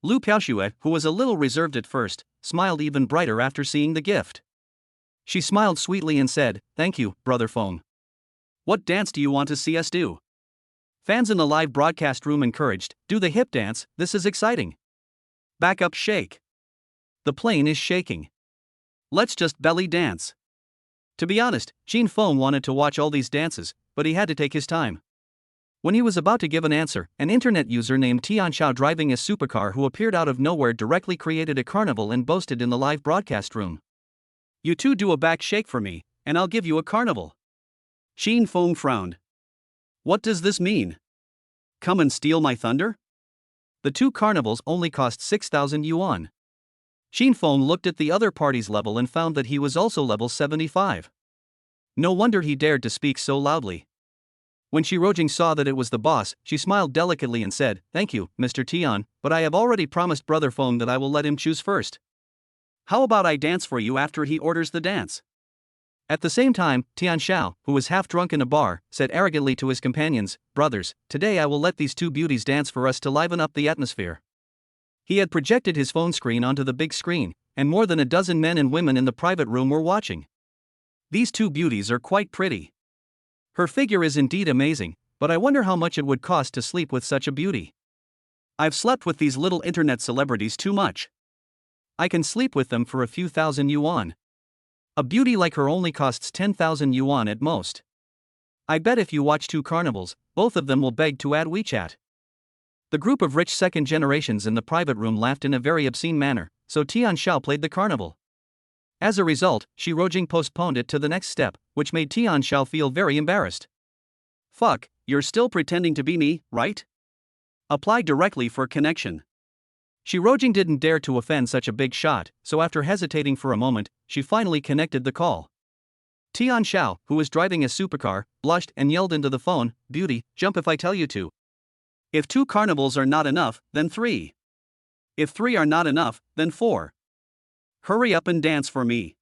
Lu Piaoxue, who was a little reserved at first, smiled even brighter after seeing the gift. She smiled sweetly and said, Thank you, Brother Feng. What dance do you want to see us do? Fans in the live broadcast room encouraged, do the hip dance, this is exciting. Back up, shake. The plane is shaking. Let's just belly dance. To be honest, Shin Feng wanted to watch all these dances, but he had to take his time. When he was about to give an answer, an internet user named Tian Xiao driving a supercar who appeared out of nowhere directly created a carnival and boasted in the live broadcast room. You two do a back shake for me, and I'll give you a carnival. Shin Feng frowned. What does this mean? Come and steal my thunder? The two carnivals only cost 6,000 yuan. Shin Feng looked at the other party's level and found that he was also level 75. No wonder he dared to speak so loudly. When Shi Rojing saw that it was the boss, she smiled delicately and said, Thank you, Mr. Tian, but I have already promised Brother Feng that I will let him choose first. How about I dance for you after he orders the dance? At the same time, Tian Xiao, who was half drunk in a bar, said arrogantly to his companions, Brothers, today I will let these two beauties dance for us to liven up the atmosphere. He had projected his phone screen onto the big screen, and more than a dozen men and women in the private room were watching. These two beauties are quite pretty. Her figure is indeed amazing, but I wonder how much it would cost to sleep with such a beauty. I've slept with these little internet celebrities too much. I can sleep with them for a few thousand yuan. A beauty like her only costs 10,000 yuan at most. I bet if you watch two carnivals, both of them will beg to add WeChat. The group of rich second generations in the private room laughed in a very obscene manner, so Tian Xiao played the carnival. As a result, Shi Rojing postponed it to the next step, which made Tian Xiao feel very embarrassed. Fuck, you're still pretending to be me, right? Apply directly for connection. Shi Rojing didn't dare to offend such a big shot, so after hesitating for a moment, she finally connected the call. Tian Xiao, who was driving a supercar, blushed and yelled into the phone, Beauty, jump if I tell you to. If two carnivals are not enough, then 3. If 3 are not enough, then 4. Hurry up and dance for me.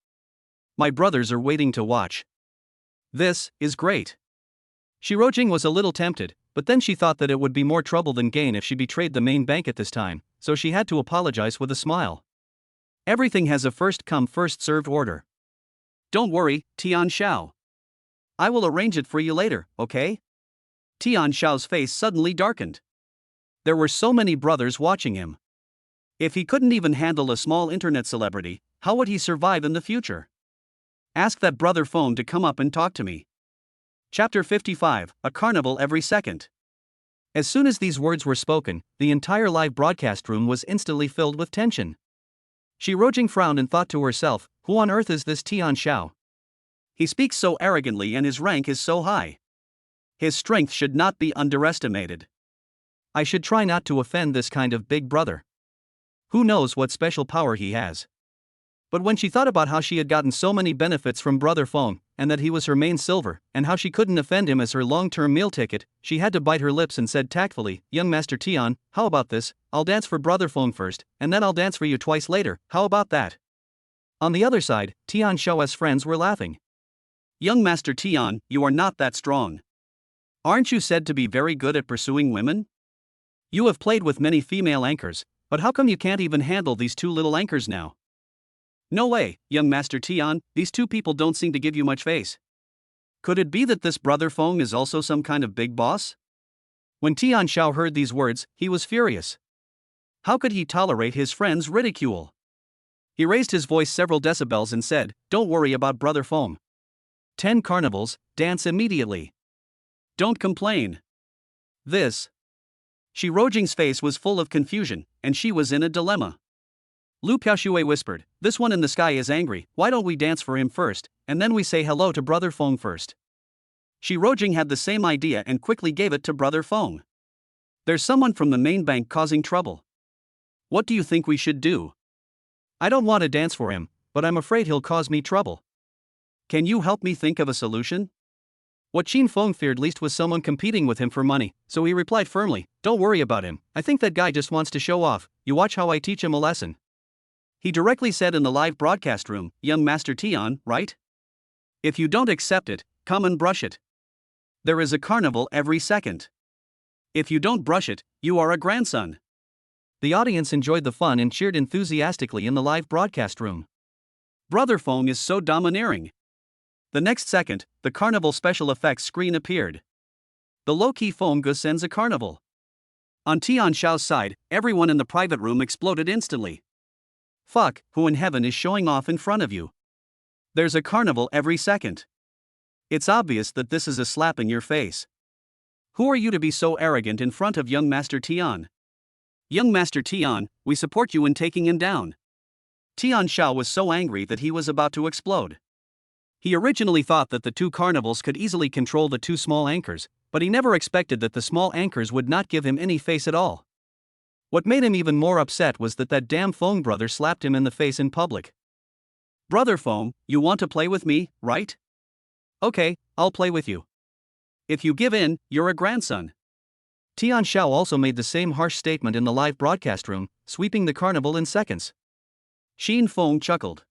My brothers are waiting to watch. This is great. Shi Rojing was a little tempted, but then she thought that it would be more trouble than gain if she betrayed the main bank at this time, so she had to apologize with a smile. Everything has a first-come first-served order. Don't worry, Tian Xiao. I will arrange it for you later, okay? Tian Xiao's face suddenly darkened. There were so many brothers watching him. If he couldn't even handle a small internet celebrity, how would he survive in the future? Ask that Brother Feng to come up and talk to me. Chapter 55, A Carnival Every Second. As soon as these words were spoken, the entire live broadcast room was instantly filled with tension. Shi Rojing frowned and thought to herself, who on earth is this Tian Xiao? He speaks so arrogantly and his rank is so high. His strength should not be underestimated. I should try not to offend this kind of big brother. Who knows what special power he has? But when she thought about how she had gotten so many benefits from Brother Feng, and that he was her main silver, and how she couldn't offend him as her long-term meal ticket, she had to bite her lips and said tactfully, Young Master Tian, how about this? I'll dance for Brother Feng first, and then I'll dance for you twice later, how about that? On the other side, Tian Xiao's friends were laughing. Young Master Tian, you are not that strong. Aren't you said to be very good at pursuing women? You have played with many female anchors, but how come you can't even handle these two little anchors now? No way, young Master Tian, these two people don't seem to give you much face. Could it be that this brother Feng is also some kind of big boss? When Tian Xiao heard these words, he was furious. How could he tolerate his friend's ridicule? He raised his voice several decibels and said, "Don't worry about brother Feng. 10 carnivals, dance immediately. Don't complain." This. Shi Rojing's face was full of confusion, and she was in a dilemma. Lu Piaoshui whispered, "This one in the sky is angry, why don't we dance for him first, and then we say hello to brother Feng first?" Shi Rojing had the same idea and quickly gave it to brother Feng. "There's someone from the main bank causing trouble. What do you think we should do?" "I don't want to dance for him, but I'm afraid he'll cause me trouble. Can you help me think of a solution?" What Qin Feng feared least was someone competing with him for money, so he replied firmly, "Don't worry about him, I think that guy just wants to show off, you watch how I teach him a lesson." He directly said in the live broadcast room, "Young Master Tian, right? If you don't accept it, come and brush it. There is a carnival every second. If you don't brush it, you are a grandson." The audience enjoyed the fun and cheered enthusiastically in the live broadcast room. Brother Feng is so domineering. The next second, the carnival special effects screen appeared. The low-key Feng Ge sends a carnival. On Tian Xiao's side, everyone in the private room exploded instantly. Fuck, who in heaven is showing off in front of you? There's a carnival every second. It's obvious that this is a slap in your face. Who are you to be so arrogant in front of young Master Tian? Young Master Tian, we support you in taking him down. Tian Xiao was so angry that he was about to explode. He originally thought that the two carnivals could easily control the two small anchors, but he never expected that the small anchors would not give him any face at all. What made him even more upset was that damn Feng brother slapped him in the face in public. "Brother Feng, you want to play with me, right? Okay, I'll play with you. If you give in, you're a grandson." Tian Xiao also made the same harsh statement in the live broadcast room, sweeping the carnival in seconds. Qin Feng chuckled.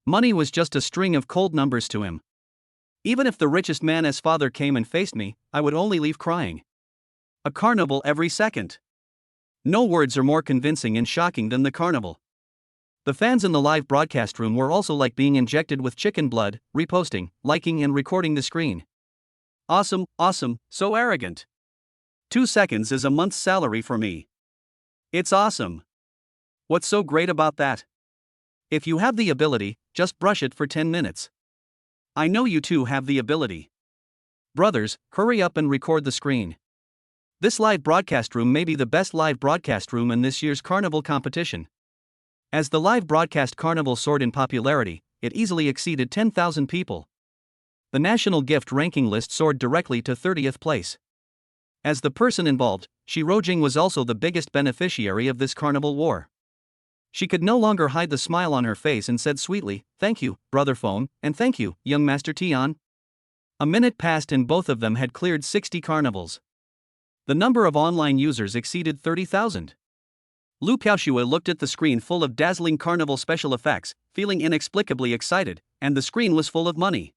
Money was just a string of cold numbers to him. Even if the richest man as father came and faced me, I would only leave crying. A carnival every second. No words are more convincing and shocking than the carnival. The fans in the live broadcast room were also like being injected with chicken blood, reposting, liking and recording the screen. "Awesome, awesome, so arrogant. 2 seconds is a month's salary for me. It's awesome. What's so great about that? If you have the ability, just brush it for 10 minutes. I know you two have the ability. Brothers, hurry up and record the screen. This live broadcast room may be the best live broadcast room in this year's carnival competition." As the live broadcast carnival soared in popularity, it easily exceeded 10,000 people. The national gift ranking list soared directly to 30th place. As the person involved, Shi Rojing was also the biggest beneficiary of this carnival war. She could no longer hide the smile on her face and said sweetly, "Thank you, brother Feng, and thank you, young Master Tian." A minute passed and both of them had cleared 60 carnivals. The number of online users exceeded 30,000. Lu Piaoshui looked at the screen full of dazzling carnival special effects, feeling inexplicably excited, and the screen was full of money.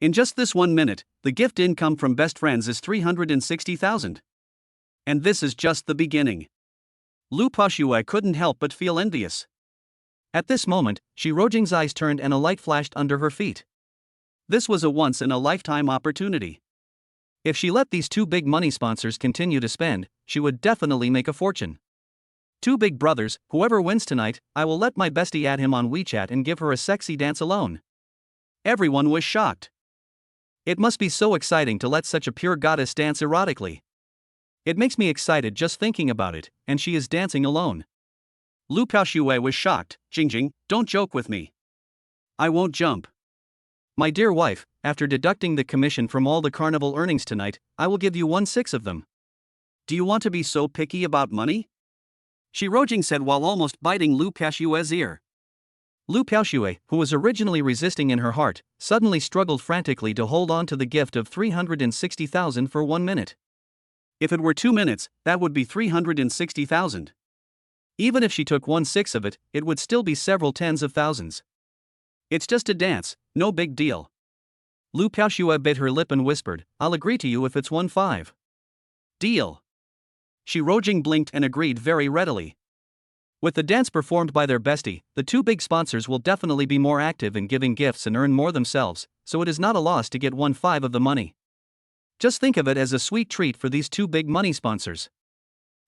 In just this 1 minute, the gift income from best friends is 360,000. And this is just the beginning. Lu Piaoshui couldn't help but feel envious. At this moment, Shi Rojing's eyes turned and a light flashed under her feet. This was a once-in-a-lifetime opportunity. If she let these two big money sponsors continue to spend, she would definitely make a fortune. Two big brothers, whoever wins tonight, I will let my bestie add him on WeChat and give her a sexy dance alone. Everyone was shocked. It must be so exciting to let such a pure goddess dance erotically. It makes me excited just thinking about it, and she is dancing alone. Lu Piaoshui was shocked. "Jingjing, don't joke with me. I won't jump." "My dear wife, after deducting the commission from all the carnival earnings tonight, I will give you 1/6 of them." "Do you want to be so picky about money?" Shi Rojing said while almost biting Lu Piaoshui's ear. Lu Piaoshui, who was originally resisting in her heart, suddenly struggled frantically to hold on to the gift of 360,000 for 1 minute. If it were 2 minutes, that would be 360,000. Even if she took 1/6 of it, it would still be several tens of thousands. "It's just a dance, no big deal." Lu Piaoshui bit her lip and whispered, "I'll agree to you if it's 1/5. Deal." Shi Rojing blinked and agreed very readily. With the dance performed by their bestie, the two big sponsors will definitely be more active in giving gifts and earn more themselves, so it is not a loss to get 1/5 of the money. Just think of it as a sweet treat for these two big money sponsors.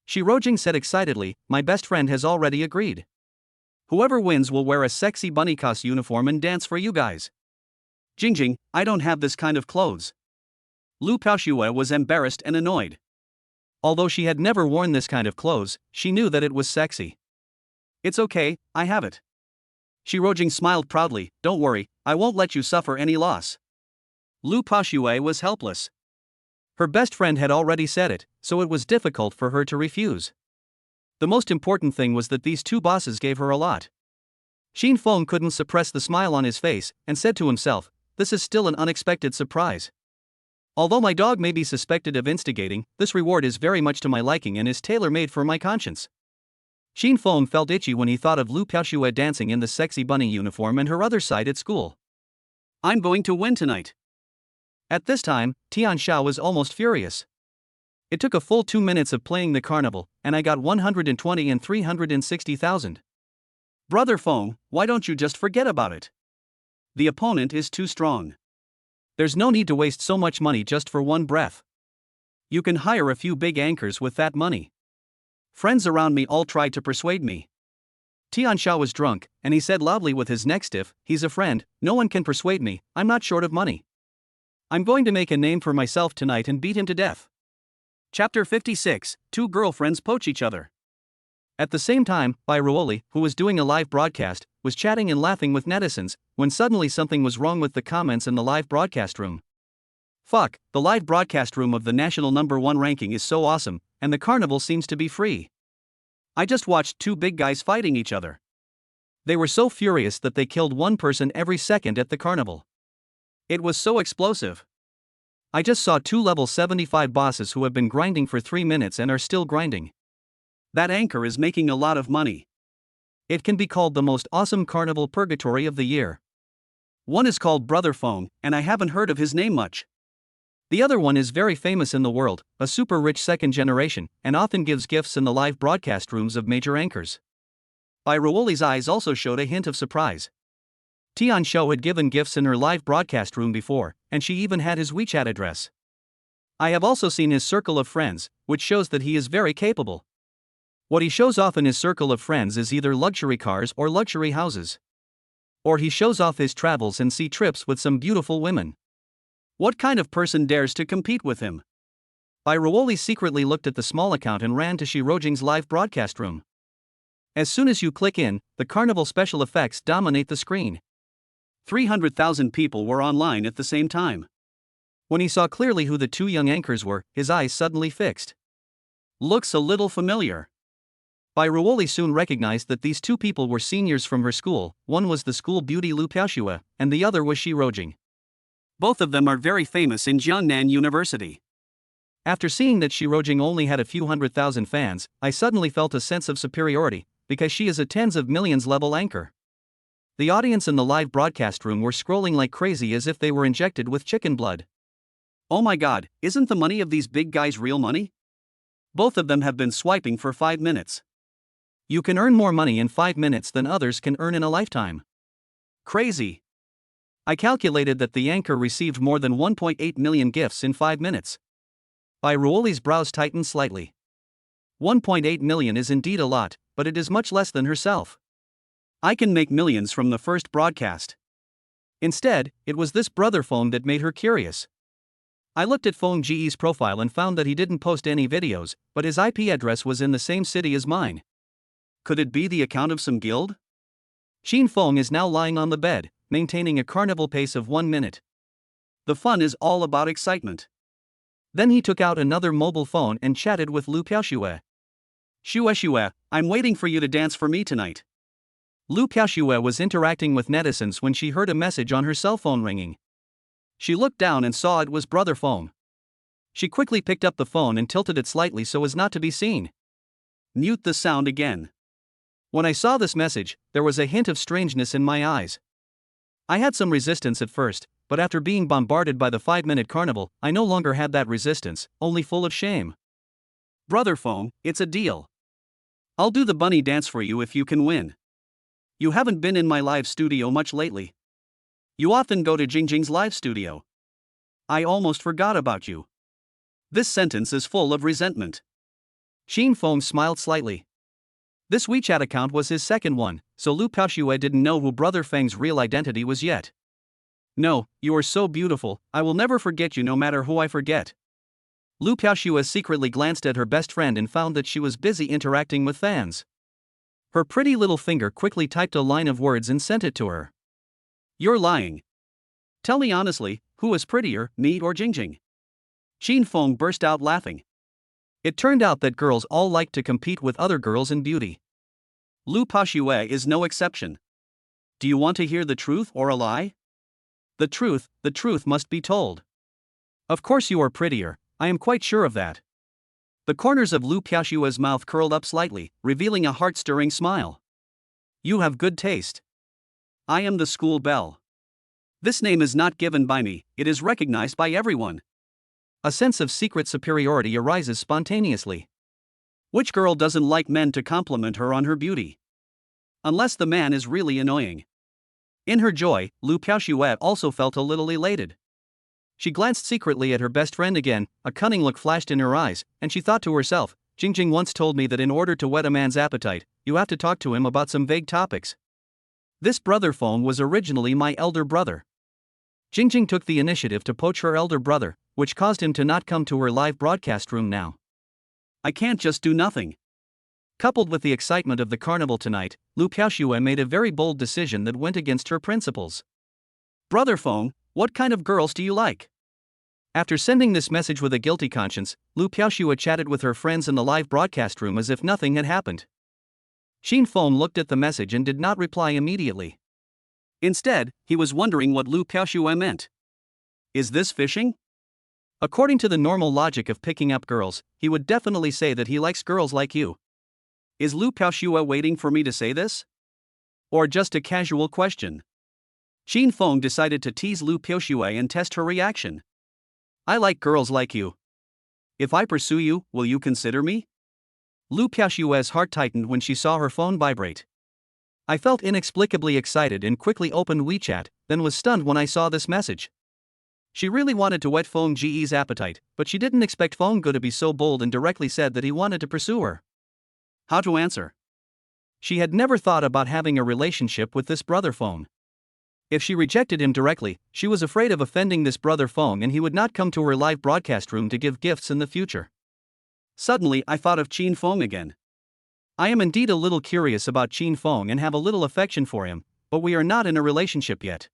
Shi Rojing said excitedly, my best friend has already agreed. Whoever wins will wear a sexy bunny costume uniform and dance for you guys. Jingjing, I don't have this kind of clothes. Lu Paoxue was embarrassed and annoyed. Although she had never worn this kind of clothes, she knew that it was sexy. It's okay, I have it. Shi Rojing smiled proudly, don't worry, I won't let you suffer any loss. Lu Paoxue was helpless. Her best friend had already said it, so it was difficult for her to refuse. The most important thing was that these two bosses gave her a lot. Shin Feng couldn't suppress the smile on his face, and said to himself, this is still an unexpected surprise. Although my dog may be suspected of instigating, this reward is very much to my liking and is tailor-made for my conscience. Shin Feng felt itchy when he thought of Lu Paoxue dancing in the sexy bunny uniform and her other side at school. I'm going to win tonight. At this time, Tian Xiao was almost furious. It took a full 2 minutes of playing the carnival, and I got 120 and 360,000. Brother Feng, why don't you just forget about it? The opponent is too strong. There's no need to waste so much money just for one breath. You can hire a few big anchors with that money. Friends around me all tried to persuade me. Tian Xiao was drunk, and he said loudly with his neck stiff, he's a friend, no one can persuade me, I'm not short of money. I'm going to make a name for myself tonight and beat him to death. Chapter 56, Two Girlfriends Poach Each Other. At the same time, Bai Ruoli, who was doing a live broadcast, was chatting and laughing with netizens, when suddenly something was wrong with the comments in the live broadcast room. Fuck, the live broadcast room of the national #1 ranking is so awesome, and the carnival seems to be free. I just watched two big guys fighting each other. They were so furious that they killed one person every second at the carnival. It was so explosive. I just saw two level 75 bosses who have been grinding for 3 minutes and are still grinding. That anchor is making a lot of money. It can be called the most awesome carnival purgatory of the year. One is called Brother Feng, and I haven't heard of his name much. The other one is very famous in the world, a super rich second generation, and often gives gifts in the live broadcast rooms of major anchors. Bai Ruoli's eyes also showed a hint of surprise. Tian Xiao had given gifts in her live broadcast room before, and she even had his WeChat address. I have also seen his circle of friends, which shows that he is very capable. What he shows off in his circle of friends is either luxury cars or luxury houses. Or he shows off his travels and sea trips with some beautiful women. What kind of person dares to compete with him? Bai Ruoli secretly looked at the small account and ran to Shi Rojing's live broadcast room. As soon as you click in, the carnival special effects dominate the screen. 300,000 people were online at the same time. When he saw clearly who the two young anchors were, his eyes suddenly fixed. Looks a little familiar. Bai Ruoli soon recognized that these two people were seniors from her school, one was the school beauty Lu Paoxue, and the other was Shi Rojing. Both of them are very famous in Jiangnan University. After seeing that Shi Rojing only had a few 100,000 fans, I suddenly felt a sense of superiority, because she is a tens of millions level anchor. The audience in the live broadcast room were scrolling like crazy as if they were injected with chicken blood. Oh my god, isn't the money of these big guys real money? Both of them have been swiping for 5 minutes. You can earn more money in 5 minutes than others can earn in a lifetime. Crazy. I calculated that the anchor received more than 1.8 million gifts in 5 minutes. Bai Ruoli's brows tightened slightly. 1.8 million is indeed a lot, but it is much less than herself. I can make millions from the first broadcast. Instead, it was this brother Feng that made her curious. I looked at Feng Ge's profile and found that he didn't post any videos, but his IP address was in the same city as mine. Could it be the account of some guild? Shin Feng is now lying on the bed, maintaining a carnival pace of 1 minute. The fun is all about excitement. Then he took out another mobile phone and chatted with Lu Paoxue. Xue, I'm waiting for you to dance for me tonight. Lu Paoxue was interacting with netizens when she heard a message on her cell phone ringing. She looked down and saw it was Brother Feng. She quickly picked up the phone and tilted it slightly so as not to be seen. Mute the sound again. When I saw this message, there was a hint of strangeness in my eyes. I had some resistance at first, but after being bombarded by the 5-minute carnival, I no longer had that resistance, only full of shame. Brother Feng, it's a deal. I'll do the bunny dance for you if you can win. You haven't been in my live studio much lately. You often go to Jingjing's live studio. I almost forgot about you. This sentence is full of resentment. Shin Feng smiled slightly. This WeChat account was his second one, so Lu Piaoxue didn't know who Brother Feng's real identity was yet. No, you are so beautiful, I will never forget you no matter who I forget. Lu Piaoxue secretly glanced at her best friend and found that she was busy interacting with fans. Her pretty little finger quickly typed a line of words and sent it to her. You're lying. Tell me honestly, who is prettier, me or Jingjing? Shin Feng burst out laughing. It turned out that girls all liked to compete with other girls in beauty. Lu Piaoxue is no exception. Do you want to hear the truth or a lie? The truth must be told. Of course you are prettier, I am quite sure of that. The corners of Lu Piaoxue's mouth curled up slightly, revealing a heart-stirring smile. You have good taste. I am the school belle. This name is not given by me, it is recognized by everyone. A sense of secret superiority arises spontaneously. Which girl doesn't like men to compliment her on her beauty? Unless the man is really annoying. In her joy, Lu Piaoxue also felt a little elated. She glanced secretly at her best friend again, a cunning look flashed in her eyes, and she thought to herself, Jingjing once told me that in order to whet a man's appetite, you have to talk to him about some vague topics. This Brother Feng was originally my elder brother. Jingjing took the initiative to poach her elder brother, which caused him to not come to her live broadcast room now. I can't just do nothing. Coupled with the excitement of the carnival tonight, Lu Piaoxue made a very bold decision that went against her principles. Brother Feng, what kind of girls do you like? After sending this message with a guilty conscience, Lu Piaoxue chatted with her friends in the live broadcast room as if nothing had happened. Shin Feng looked at the message and did not reply immediately. Instead, he was wondering what Lu Piaoxue meant. Is this fishing? According to the normal logic of picking up girls, he would definitely say that he likes girls like you. Is Lu Piaoxue waiting for me to say this? Or just a casual question? Shin Feng decided to tease Lu Piaoxue and test her reaction. I like girls like you. If I pursue you, will you consider me? Lu Piaoxue's heart tightened when she saw her phone vibrate. I felt inexplicably excited and quickly opened WeChat, then was stunned when I saw this message. She really wanted to whet Feng Ge's appetite, but she didn't expect Feng Ge to be so bold and directly said that he wanted to pursue her. How to answer? She had never thought about having a relationship with this Brother Feng. If she rejected him directly, she was afraid of offending this Brother Feng and he would not come to her live broadcast room to give gifts in the future. Suddenly I thought of Shin Feng again. I am indeed a little curious about Shin Feng and have a little affection for him, but we are not in a relationship yet.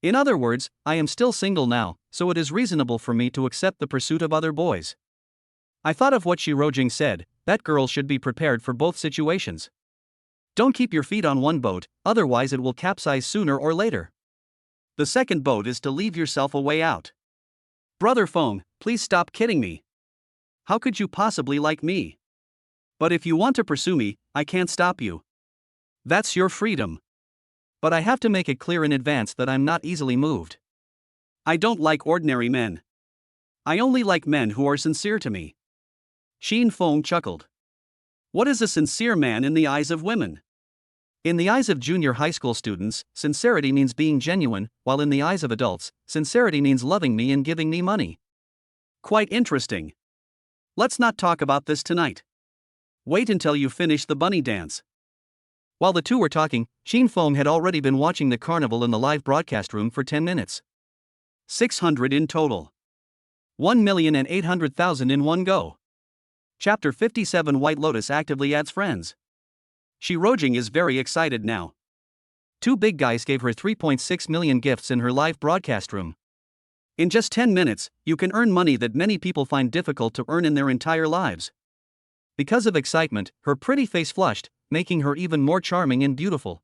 In other words, I am still single now, so it is reasonable for me to accept the pursuit of other boys. I thought of what Shi Rojing said, that girls should be prepared for both situations. Don't keep your feet on one boat, otherwise it will capsize sooner or later. The second boat is to leave yourself a way out. Brother Feng, please stop kidding me. How could you possibly like me? But if you want to pursue me, I can't stop you. That's your freedom. But I have to make it clear in advance that I'm not easily moved. I don't like ordinary men. I only like men who are sincere to me. Shin Feng chuckled. What is a sincere man in the eyes of women? In the eyes of junior high school students, sincerity means being genuine, while in the eyes of adults, sincerity means loving me and giving me money. Quite interesting. Let's not talk about this tonight. Wait until you finish the bunny dance. While the two were talking, Shin Feng had already been watching the carnival in the live broadcast room for 10 minutes. 600 in total. 1,800,000 in one go. Chapter 57 White Lotus actively adds friends. Shi Rojing is very excited now. Two big guys gave her 3.6 million gifts in her live broadcast room. In just 10 minutes, you can earn money that many people find difficult to earn in their entire lives. Because of excitement, her pretty face flushed, making her even more charming and beautiful.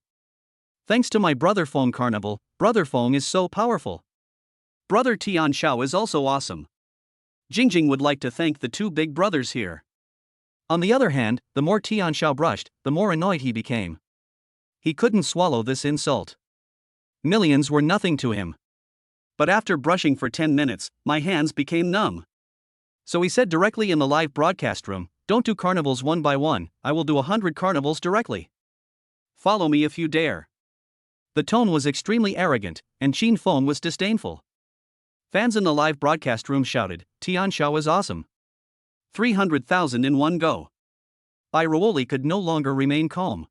Thanks to my Brother Feng carnival, Brother Feng is so powerful. Brother Tian Xiao is also awesome. Jingjing would like to thank the two big brothers here. On the other hand, the more Tian Xiao brushed, the more annoyed he became. He couldn't swallow this insult. Millions were nothing to him. But after brushing for 10 minutes, my hands became numb. So he said directly in the live broadcast room, "Don't do carnivals one by one, I will do 100 carnivals directly. Follow me if you dare." The tone was extremely arrogant, and Shin Feng was disdainful. Fans in the live broadcast room shouted, "Tian Xiao is awesome. 300,000 in one go." Ruoli could no longer remain calm.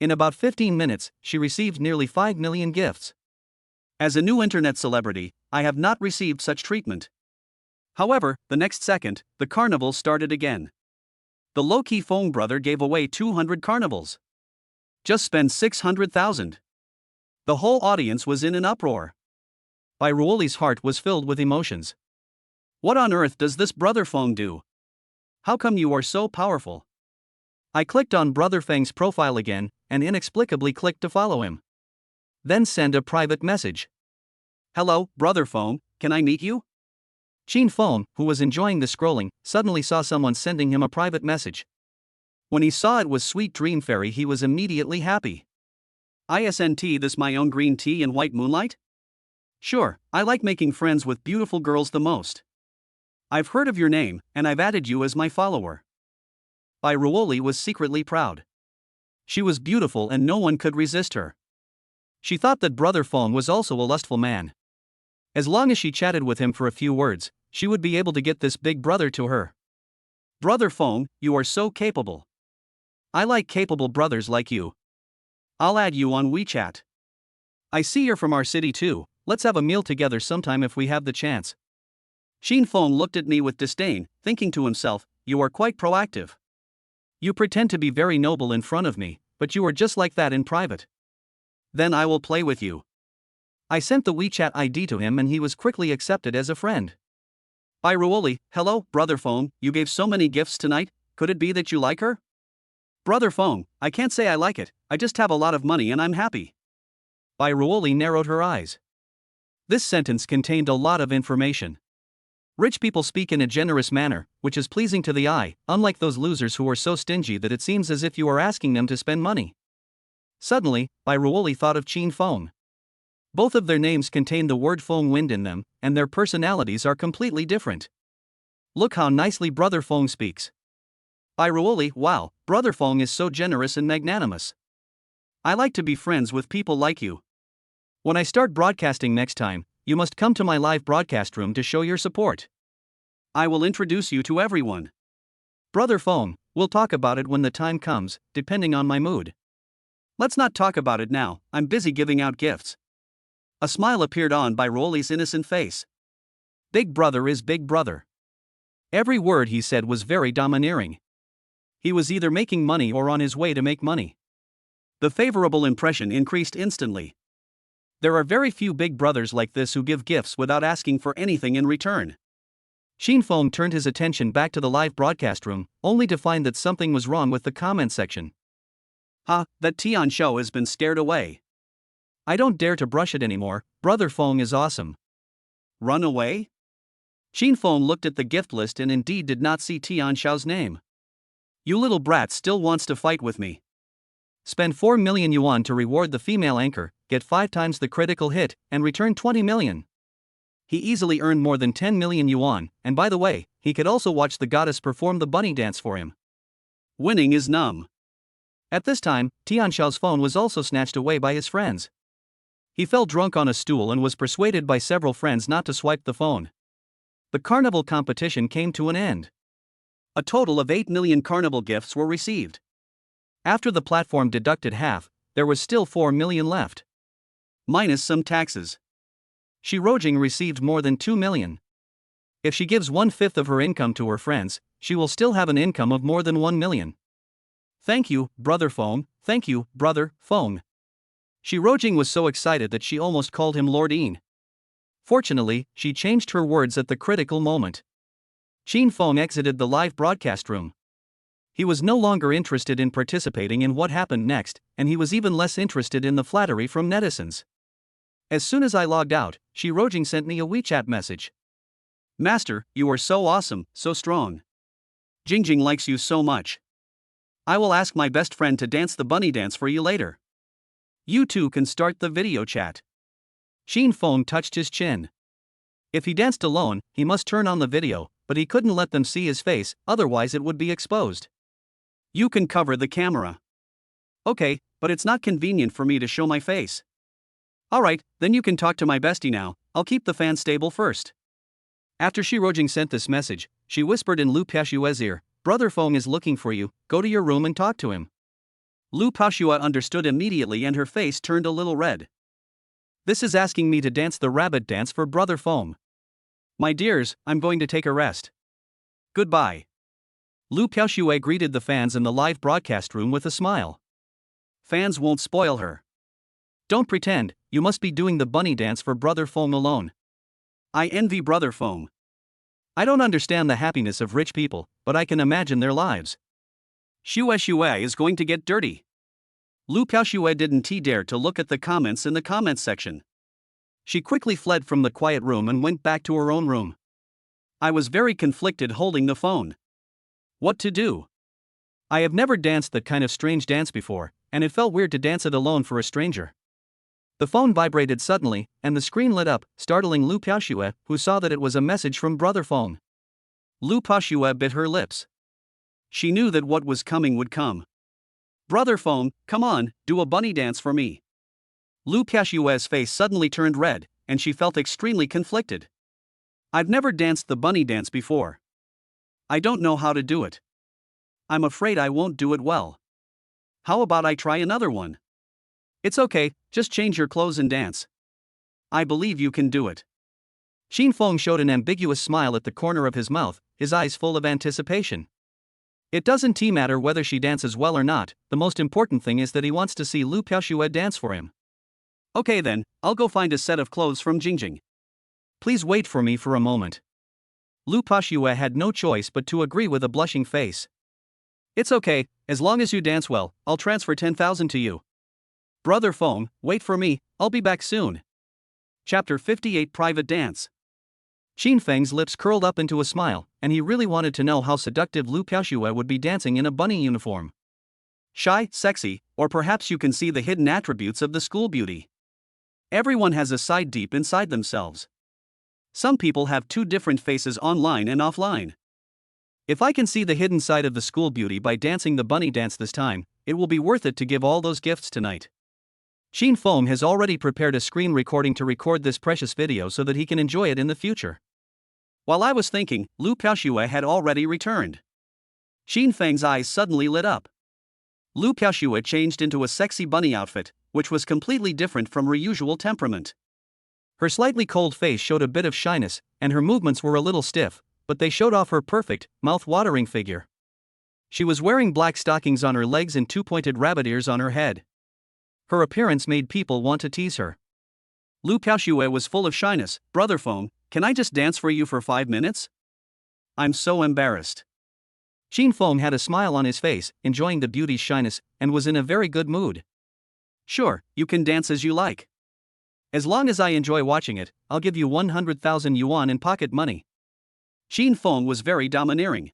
In about 15 minutes, she received nearly 5 million gifts. As a new internet celebrity, I have not received such treatment. However, the next second, the carnival started again. The low-key Feng brother gave away 200 carnivals. Just spend 600,000. The whole audience was in an uproar. Ruoli's heart was filled with emotions. What on earth does this brother Feng do? How come you are so powerful? I clicked on Brother Feng's profile again, and inexplicably clicked to follow him. Then send a private message. "Hello, Brother Feng, can I meet you?" Shin Feng, who was enjoying the scrolling, suddenly saw someone sending him a private message. When he saw it was Sweet Dream Fairy, he was immediately happy. "Isn't this my own green tea and white moonlight? Sure, I like making friends with beautiful girls the most. I've heard of your name, and I've added you as my follower." Ruoli was secretly proud. She was beautiful and no one could resist her. She thought that Brother Feng was also a lustful man. As long as she chatted with him for a few words, she would be able to get this big brother to her. "Brother Feng, you are so capable. I like capable brothers like you. I'll add you on WeChat. I see you're from our city too, let's have a meal together sometime if we have the chance." Shin Feng looked at me with disdain, thinking to himself, "You are quite proactive. You pretend to be very noble in front of me, but you are just like that in private. Then I will play with you." I sent the WeChat ID to him and he was quickly accepted as a friend. Ruoli, "Hello, Brother Feng, you gave so many gifts tonight, could it be that you like her?" "Brother Feng, I can't say I like it, I just have a lot of money and I'm happy." Ruoli narrowed her eyes. This sentence contained a lot of information. Rich people speak in a generous manner, which is pleasing to the eye, unlike those losers who are so stingy that it seems as if you are asking them to spend money. Suddenly, Ruoli thought of Shin Feng. Both of their names contain the word Feng Wind in them, and their personalities are completely different. Look how nicely Brother Feng speaks. Ruoli, wow, Brother Feng is so generous and magnanimous. I like to be friends with people like you. When I start broadcasting next time, you must come to my live broadcast room to show your support. I will introduce you to everyone. Brother Feng, we'll talk about it when the time comes, depending on my mood. Let's not talk about it now, I'm busy giving out gifts. A smile appeared on Ruoli's innocent face. Big brother is big brother. Every word he said was very domineering. He was either making money or on his way to make money. The favorable impression increased instantly. There are very few big brothers like this who give gifts without asking for anything in return. Shin Feng turned his attention back to the live broadcast room, only to find that something was wrong with the comment section. That Tian Xiao has been scared away. I don't dare to brush it anymore, Brother Feng is awesome. Run away? Shin Feng looked at the gift list and indeed did not see Tian Xiao's name. You little brat still wants to fight with me. Spend 4 million yuan to reward the female anchor, get 5 times the critical hit, and return 20 million. He easily earned more than 10 million yuan, and by the way, he could also watch the goddess perform the bunny dance for him. Winning is numb. At this time, Tian Xiao's phone was also snatched away by his friends. He fell drunk on a stool and was persuaded by several friends not to swipe the phone. The carnival competition came to an end. A total of 8 million carnival gifts were received. After the platform deducted half, there was still 4 million left. Minus some taxes. Shi Rojing received more than 2 million. If she gives 1/5 of her income to her friends, she will still have an income of more than 1 million. Thank you, Brother Feng, thank you, Brother Feng. Shi Rojing was so excited that she almost called him Lord Yin. Fortunately, she changed her words at the critical moment. Shin Feng exited the live broadcast room. He was no longer interested in participating in what happened next, and he was even less interested in the flattery from netizens. As soon as I logged out, Shi Rojing sent me a WeChat message. Master, you are so awesome, so strong. Jingjing likes you so much. I will ask my best friend to dance the bunny dance for you later. You two can start the video chat. Shin Feng touched his chin. If he danced alone, he must turn on the video, but he couldn't let them see his face, otherwise it would be exposed. You can cover the camera. Okay, but it's not convenient for me to show my face. Alright, then you can talk to my bestie now, I'll keep the fan stable first. After Shirojing sent this message, she whispered in Lu Piaoshue's ear, Brother Feng is looking for you, go to your room and talk to him. Lu Piaoshue understood immediately and her face turned a little red. This is asking me to dance the rabbit dance for Brother Feng. My dears, I'm going to take a rest. Goodbye. Lu Piaoshue greeted the fans in the live broadcast room with a smile. Fans won't spoil her. Don't pretend, you must be doing the bunny dance for Brother Feng alone. I envy Brother Feng. I don't understand the happiness of rich people, but I can imagine their lives. Shue is going to get dirty. Lu Piaoshue didn't dare to look at the comments in the comments section. She quickly fled from the quiet room and went back to her own room. I was very conflicted holding the phone. What to do? I have never danced that kind of strange dance before, and it felt weird to dance it alone for a stranger. The phone vibrated suddenly, and the screen lit up, startling Lu Piaoshue, who saw that it was a message from Brother Feng. Lu Piaoshue bit her lips. She knew that what was coming would come. Brother Feng, come on, do a bunny dance for me. Lu Piaoshue's face suddenly turned red, and she felt extremely conflicted. I've never danced the bunny dance before. I don't know how to do it. I'm afraid I won't do it well. How about I try another one? It's okay, just change your clothes and dance. I believe you can do it. Shin Feng showed an ambiguous smile at the corner of his mouth, his eyes full of anticipation. It doesn't matter whether she dances well or not, the most important thing is that he wants to see Lu Piaoshue dance for him. Okay then, I'll go find a set of clothes from Jingjing. Please wait for me for a moment. Lu Piaoshue had no choice but to agree with a blushing face. It's okay, as long as you dance well, I'll transfer 10,000 to you. Brother Feng, wait for me, I'll be back soon. Chapter 58 Private Dance. Shin Feng's lips curled up into a smile, and he really wanted to know how seductive Lu Piaoshue would be dancing in a bunny uniform. Shy, sexy, or perhaps you can see the hidden attributes of the school beauty. Everyone has a side deep inside themselves. Some people have two different faces online and offline. If I can see the hidden side of the school beauty by dancing the bunny dance this time, it will be worth it to give all those gifts tonight. Shin Feng has already prepared a screen recording to record this precious video so that he can enjoy it in the future. While I was thinking, Lu Piaoshue had already returned. Shin Feng's eyes suddenly lit up. Lu Piaoshue changed into a sexy bunny outfit, which was completely different from her usual temperament. Her slightly cold face showed a bit of shyness, and her movements were a little stiff, but they showed off her perfect, mouth-watering figure. She was wearing black stockings on her legs and two pointed rabbit ears on her head. Her appearance made people want to tease her. Lu Piaoshue was full of shyness. Brother Feng, can I just dance for you for 5 minutes? I'm so embarrassed. Shin Feng had a smile on his face, enjoying the beauty's shyness, and was in a very good mood. Sure, you can dance as you like. As long as I enjoy watching it, I'll give you 100,000 yuan in pocket money. Shin Feng was very domineering.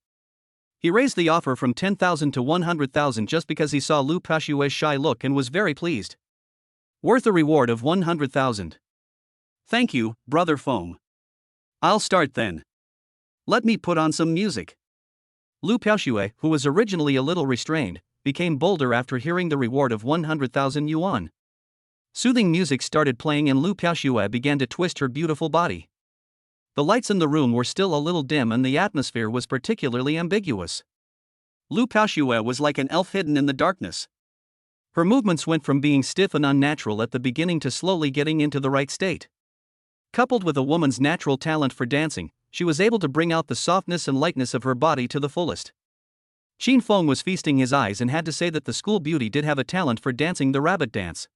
He raised the offer from 10,000 to 100,000 just because he saw Lu Piaoshue's shy look and was very pleased. Worth a reward of 100,000. Thank you, Brother Feng. I'll start then. Let me put on some music. Lu Piaoshue, who was originally a little restrained, became bolder after hearing the reward of 100,000 yuan. Soothing music started playing and Lu Piaoshue began to twist her beautiful body. The lights in the room were still a little dim and the atmosphere was particularly ambiguous. Lu Piaoshue was like an elf hidden in the darkness. Her movements went from being stiff and unnatural at the beginning to slowly getting into the right state. Coupled with a woman's natural talent for dancing, she was able to bring out the softness and lightness of her body to the fullest. Shin Feng was feasting his eyes and had to say that the school beauty did have a talent for dancing the rabbit dance.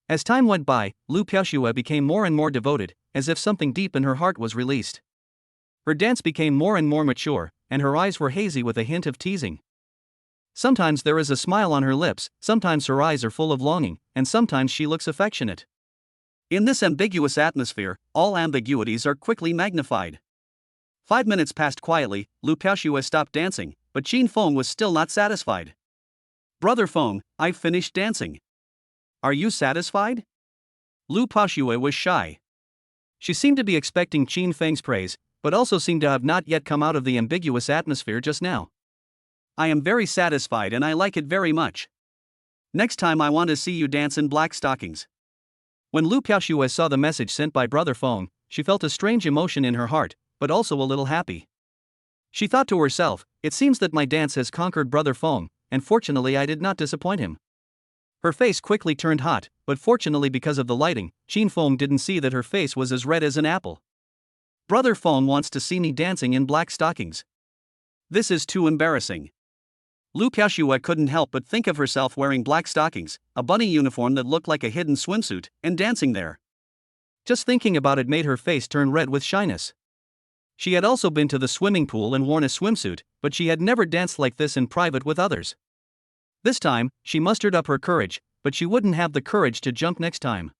As time went by, Lu Piaoshue became more and more devoted, as if something deep in her heart was released. Her dance became more and more mature, and her eyes were hazy with a hint of teasing. Sometimes there is a smile on her lips, sometimes her eyes are full of longing, and sometimes she looks affectionate. In this ambiguous atmosphere, all ambiguities are quickly magnified. 5 minutes passed quietly. Lu Piaoshue stopped dancing, but Shin Feng was still not satisfied. Brother Feng, I've finished dancing. Are you satisfied? Lu Piaoshue was shy. She seemed to be expecting Shin Feng's praise, but also seemed to have not yet come out of the ambiguous atmosphere just now. I am very satisfied and I like it very much. Next time I want to see you dance in black stockings. When Lu Piaoxue saw the message sent by Brother Feng, she felt a strange emotion in her heart, but also a little happy. She thought to herself, it seems that my dance has conquered Brother Feng, and fortunately I did not disappoint him. Her face quickly turned hot, but fortunately because of the lighting, Shin Feng didn't see that her face was as red as an apple. Brother Feng wants to see me dancing in black stockings. This is too embarrassing. Lu Piaoxue couldn't help but think of herself wearing black stockings, a bunny uniform that looked like a hidden swimsuit, and dancing there. Just thinking about it made her face turn red with shyness. She had also been to the swimming pool and worn a swimsuit, but she had never danced like this in private with others. This time, she mustered up her courage, but she wouldn't have the courage to jump next time.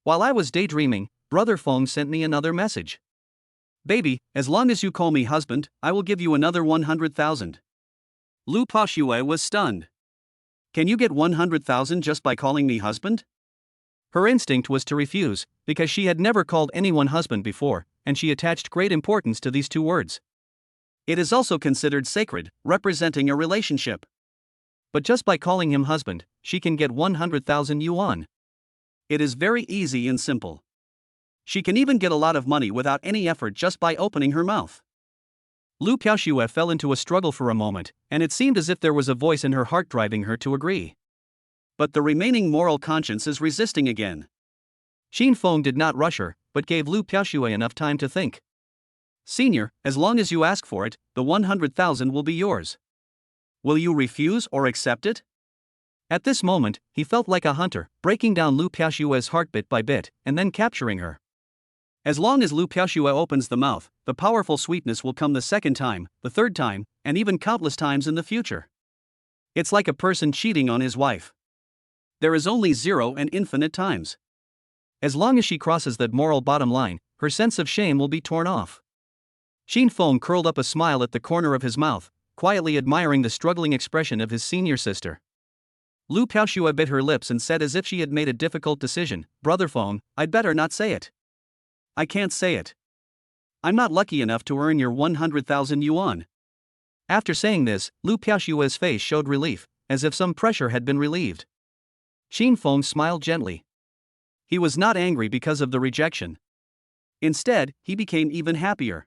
While I was daydreaming, Brother Feng sent me another message. Baby, as long as you call me husband, I will give you another 100,000. Lu Piaoxue was stunned. Can you get 100,000 just by calling me husband? Her instinct was to refuse, because she had never called anyone husband before, and she attached great importance to these two words. It is also considered sacred, representing a relationship. But just by calling him husband, she can get 100,000 yuan. It is very easy and simple. She can even get a lot of money without any effort just by opening her mouth. Lu Piaoxue fell into a struggle for a moment, and it seemed as if there was a voice in her heart driving her to agree. But the remaining moral conscience is resisting again. Shin Feng did not rush her, but gave Lu Piaoxue enough time to think. Senior, as long as you ask for it, the 100,000 will be yours. Will you refuse or accept it? At this moment, he felt like a hunter, breaking down Lu Piaoxue's heart bit by bit, and then capturing her. As long as Lu Piaoxue opens the mouth, the powerful sweetness will come the second time, the third time, and even countless times in the future. It's like a person cheating on his wife. There is only 0 and infinite times. As long as she crosses that moral bottom line, her sense of shame will be torn off. Shin Feng curled up a smile at the corner of his mouth, quietly admiring the struggling expression of his senior sister. Lu Piaoxue bit her lips and said as if she had made a difficult decision, Brother Feng, I'd better not say it. I can't say it. I'm not lucky enough to earn your 100,000 yuan. After saying this, Lu Piaoxue's face showed relief, as if some pressure had been relieved. Shin Feng smiled gently. He was not angry because of the rejection. Instead, he became even happier.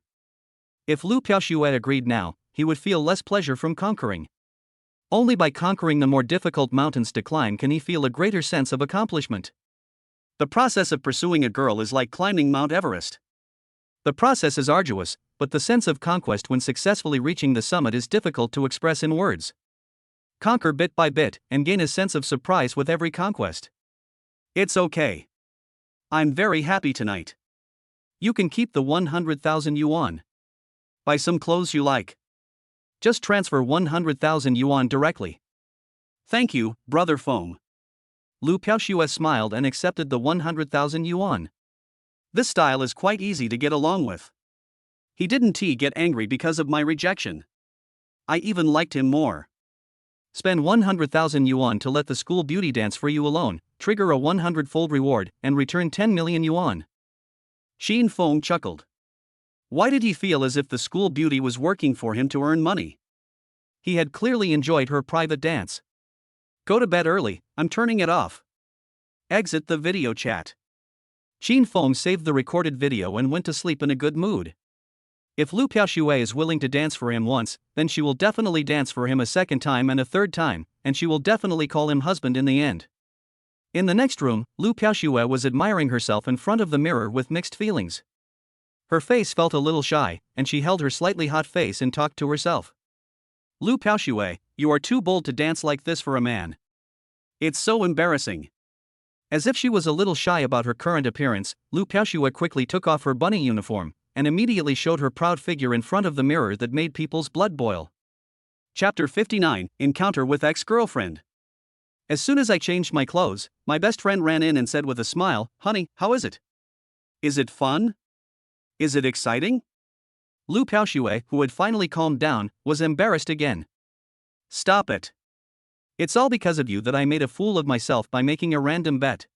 If Lu Piaoxue agreed now, he would feel less pleasure from conquering. Only by conquering the more difficult mountains to climb can he feel a greater sense of accomplishment. The process of pursuing a girl is like climbing Mount Everest. The process is arduous, but the sense of conquest when successfully reaching the summit is difficult to express in words. Conquer bit by bit, and gain a sense of surprise with every conquest. It's okay. I'm very happy tonight. You can keep the 100,000 yuan. Buy some clothes you like. Just transfer 100,000 yuan directly. Thank you, Brother Feng. Lu Piaoxue smiled and accepted the 100,000 yuan. This style is quite easy to get along with. He didn't get angry because of my rejection. I even liked him more. Spend 100,000 yuan to let the school beauty dance for you alone, trigger a 100-fold reward, and return 10 million yuan. Shin Feng chuckled. Why did he feel as if the school beauty was working for him to earn money? He had clearly enjoyed her private dance. Go to bed early, I'm turning it off. Exit the video chat. Shin Feng saved the recorded video and went to sleep in a good mood. If Lu Piaoxue is willing to dance for him once, then she will definitely dance for him a second time and a third time, and she will definitely call him husband in the end. In the next room, Lu Piaoxue was admiring herself in front of the mirror with mixed feelings. Her face felt a little shy, and she held her slightly hot face and talked to herself. Lu Piaoxue, you are too bold to dance like this for a man. It's so embarrassing. As if she was a little shy about her current appearance, Lu Piaoxue quickly took off her bunny uniform, and immediately showed her proud figure in front of the mirror that made people's blood boil. Chapter 59, Encounter with Ex-Girlfriend. As soon as I changed my clothes, my best friend ran in and said with a smile, "Honey, how is it? Is it fun? Is it exciting?" Lu Piaoxue, who had finally calmed down, was embarrassed again. Stop it. It's all because of you that I made a fool of myself by making a random bet.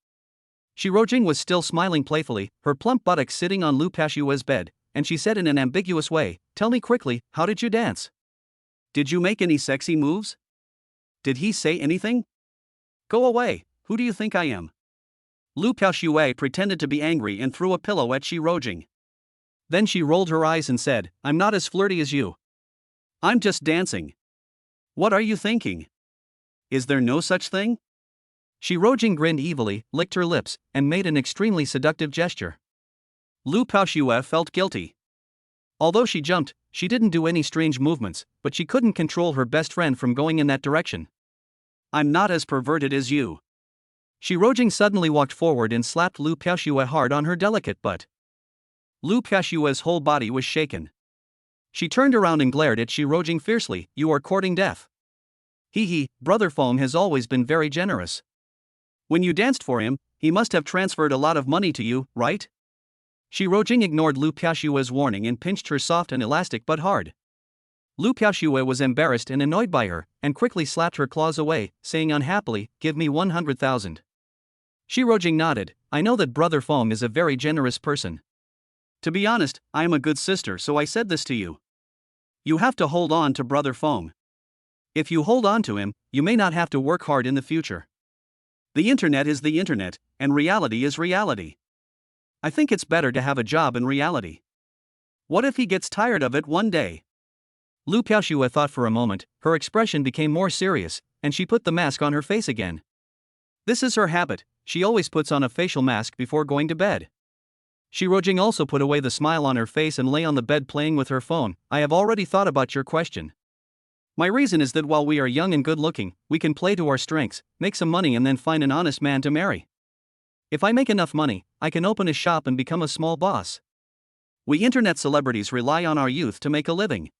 Shi Rojing was still smiling playfully, her plump buttocks sitting on Lu Piaoxue's bed, and she said in an ambiguous way, "Tell me quickly, how did you dance? Did you make any sexy moves? Did he say anything? Go away, who do you think I am?" Lu Piaoshui pretended to be angry and threw a pillow at Shi Rojing. Then she rolled her eyes and said, "I'm not as flirty as you. I'm just dancing. What are you thinking? Is there no such thing?" Shi Rojing grinned evilly, licked her lips, and made an extremely seductive gesture. Lu Piaoshui felt guilty. Although she jumped, she didn't do any strange movements, but she couldn't control her best friend from going in that direction. "I'm not as perverted as you." Shi Rojing suddenly walked forward and slapped Lu Piaoshui hard on her delicate butt. Lu Piaoshui's whole body was shaken. She turned around and glared at Shi Rojing fiercely. "You are courting death. Hee, Brother Feng has always been very generous. When you danced for him, he must have transferred a lot of money to you, right?" Shi Rojing ignored Lu Piaoshui's warning and pinched her soft and elastic butt hard. Lu Piaoshui was embarrassed and annoyed by her, and quickly slapped her claws away, saying unhappily, "Give me 100,000. Shi Rojing nodded. "I know that Brother Feng is a very generous person. To be honest, I am a good sister, so I said this to you. You have to hold on to Brother Feng. If you hold on to him, you may not have to work hard in the future. The internet is the internet, and reality is reality. I think it's better to have a job in reality. What if he gets tired of it one day?" Lu Piaoshui thought for a moment, her expression became more serious, and she put the mask on her face again. This is her habit, she always puts on a facial mask before going to bed. Shi Rojing also put away the smile on her face and lay on the bed playing with her phone. "I have already thought about your question. My reason is that while we are young and good looking, we can play to our strengths, make some money and then find an honest man to marry. If I make enough money, I can open a shop and become a small boss. We internet celebrities rely on our youth to make a living."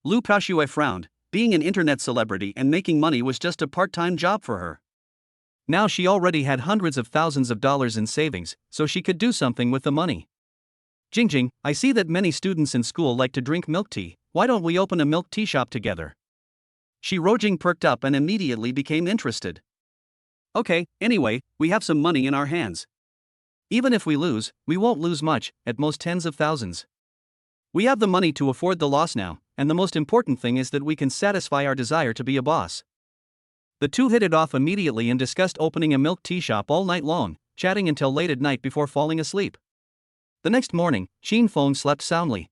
Lu Piaoshui frowned. Being an internet celebrity and making money was just a part-time job for her. Now she already had hundreds of thousands of dollars in savings, so she could do something with the money. "Jingjing, I see that many students in school like to drink milk tea. Why don't we open a milk tea shop together?" Shi Rojing perked up and immediately became interested. "Okay, anyway, we have some money in our hands. Even if we lose, we won't lose much, at most tens of thousands. We have the money to afford the loss now, and the most important thing is that we can satisfy our desire to be a boss." The two hit it off immediately and discussed opening a milk tea shop all night long, chatting until late at night before falling asleep. The next morning, Shin Feng slept soundly.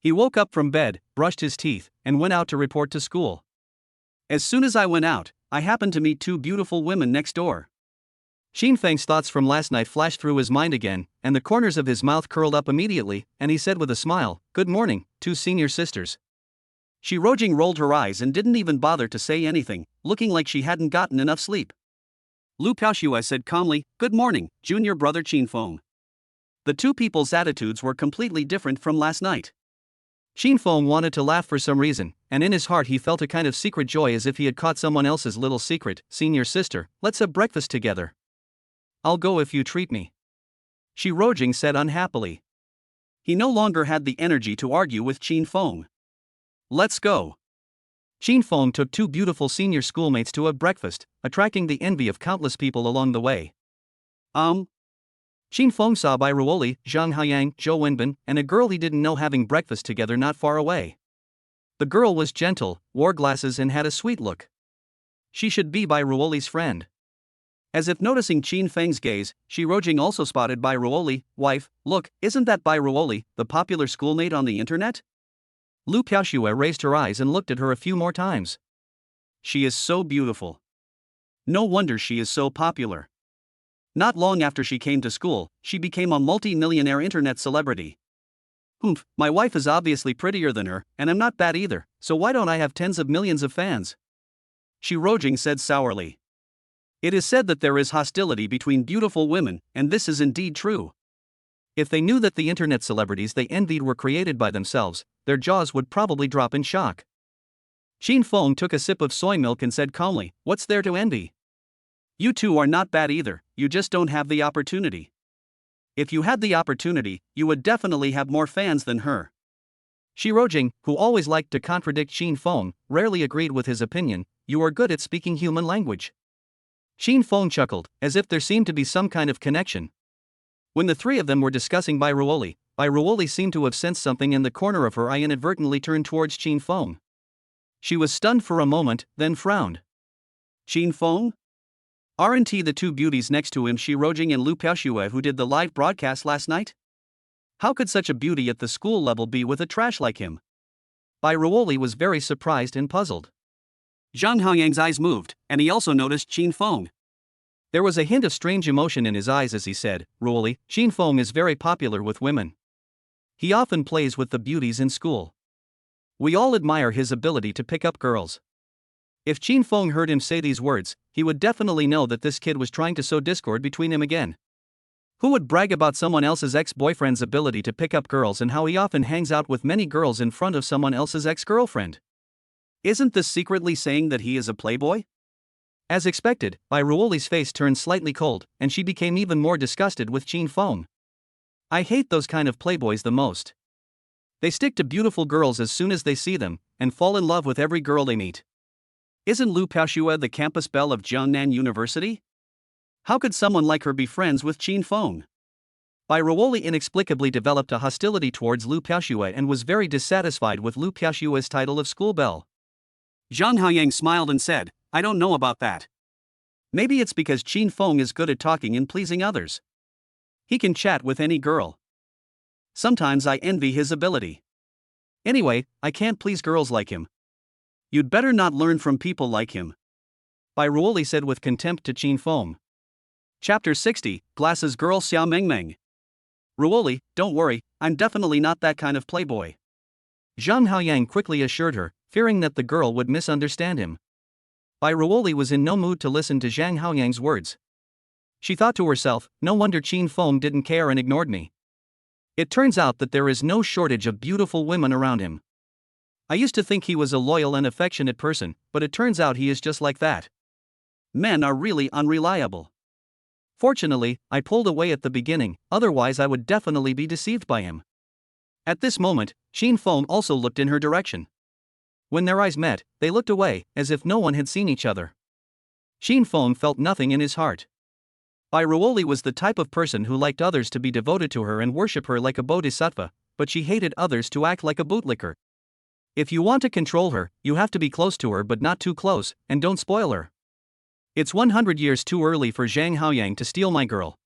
He woke up from bed, brushed his teeth, and went out to report to school. "As soon as I went out, I happened to meet two beautiful women next door." Shin Feng's thoughts from last night flashed through his mind again, and the corners of his mouth curled up immediately, and he said with a smile, "Good morning, two senior sisters." Shi Rojing rolled her eyes and didn't even bother to say anything, looking like she hadn't gotten enough sleep. Lu Piaoshui said calmly, "Good morning, junior brother Qin Feng." The two people's attitudes were completely different from last night. Qin Feng wanted to laugh for some reason, and in his heart he felt a kind of secret joy as if he had caught someone else's little secret. "Senior sister, let's have breakfast together." "I'll go if you treat me," Shi Rojing said unhappily. He no longer had the energy to argue with Qin Feng. "Let's go." Qin Feng took two beautiful senior schoolmates to have breakfast, attracting the envy of countless people along the way. Qin Feng saw Bai Ruoli, Zhang Haiyang, Zhou Wenbin, and a girl he didn't know having breakfast together not far away. The girl was gentle, wore glasses and had a sweet look. She should be Bai Ruoli's friend. As if noticing Qin Feng's gaze, Shi Rojing also spotted Bai Ruoli. "Wife, look, isn't that Bai Ruoli, the popular schoolmate on the internet?" Lu Piaoshui raised her eyes and looked at her a few more times. "She is so beautiful. No wonder she is so popular. Not long after she came to school, she became a multi-millionaire internet celebrity. My wife is obviously prettier than her, and I'm not bad either, so why don't I have tens of millions of fans?" Shi Rojing said sourly. It is said that there is hostility between beautiful women, and this is indeed true. If they knew that the internet celebrities they envied were created by themselves, their jaws would probably drop in shock. Qin Feng took a sip of soy milk and said calmly, "What's there to envy? You two are not bad either, you just don't have the opportunity. If you had the opportunity, you would definitely have more fans than her." Shi Rojing, who always liked to contradict Qin Feng, rarely agreed with his opinion. "You are good at speaking human language." Qin Feng chuckled, as if there seemed to be some kind of connection. When the three of them were discussing Bai Ruoli Bai Ruoli seemed to have sensed something in the corner of her eye, inadvertently turned towards Qin Feng. She was stunned for a moment, then frowned. Qin Feng? Aren't the two beauties next to him Shi Rojing and Lu Piaoxue who did the live broadcast last night? How could such a beauty at the school level be with a trash like him? Bai Ruoli was very surprised and puzzled. Zhang Haoyang's eyes moved, and he also noticed Qin Feng. There was a hint of strange emotion in his eyes as he said, Ruoli, Qin Feng is very popular with women. He often plays with the beauties in school. We all admire his ability to pick up girls. If Qin Feng heard him say these words, he would definitely know that this kid was trying to sow discord between him again. Who would brag about someone else's ex-boyfriend's ability to pick up girls and how he often hangs out with many girls in front of someone else's ex-girlfriend? Isn't this secretly saying that he is a playboy? As expected, Bai Ruoli's face turned slightly cold, and she became even more disgusted with Qin Feng. I hate those kind of playboys the most. They stick to beautiful girls as soon as they see them, and fall in love with every girl they meet. Isn't Lu Piaoxue the campus belle of Jiangnan University? How could someone like her be friends with Qin Feng? Bai Ruoli inexplicably developed a hostility towards Lu Piaoxue and was very dissatisfied with Lu Piaoxue's title of school belle. Zhang Haoyang smiled and said, I don't know about that. Maybe it's because Qin Feng is good at talking and pleasing others. He can chat with any girl. Sometimes I envy his ability. Anyway, I can't please girls like him. You'd better not learn from people like him, Bai Ruoli said with contempt to Qin Feng. Chapter 60, Glasses Girl Xiao Mengmeng. Ruoli, don't worry, I'm definitely not that kind of playboy. Zhang Haoyang quickly assured her, fearing that the girl would misunderstand him. Bai Ruoli was in no mood to listen to Zhang Haoyang's words. She thought to herself, no wonder Qin Feng didn't care and ignored me. It turns out that there is no shortage of beautiful women around him. I used to think he was a loyal and affectionate person, but it turns out he is just like that. Men are really unreliable. Fortunately, I pulled away at the beginning, otherwise I would definitely be deceived by him. At this moment, Qin Feng also looked in her direction. When their eyes met, they looked away, as if no one had seen each other. Qin Feng felt nothing in his heart. Bai Ruoli was the type of person who liked others to be devoted to her and worship her like a bodhisattva, but she hated others to act like a bootlicker. If you want to control her, you have to be close to her but not too close, and don't spoil her. It's 100 years too early for Zhang Haoyang to steal my girl.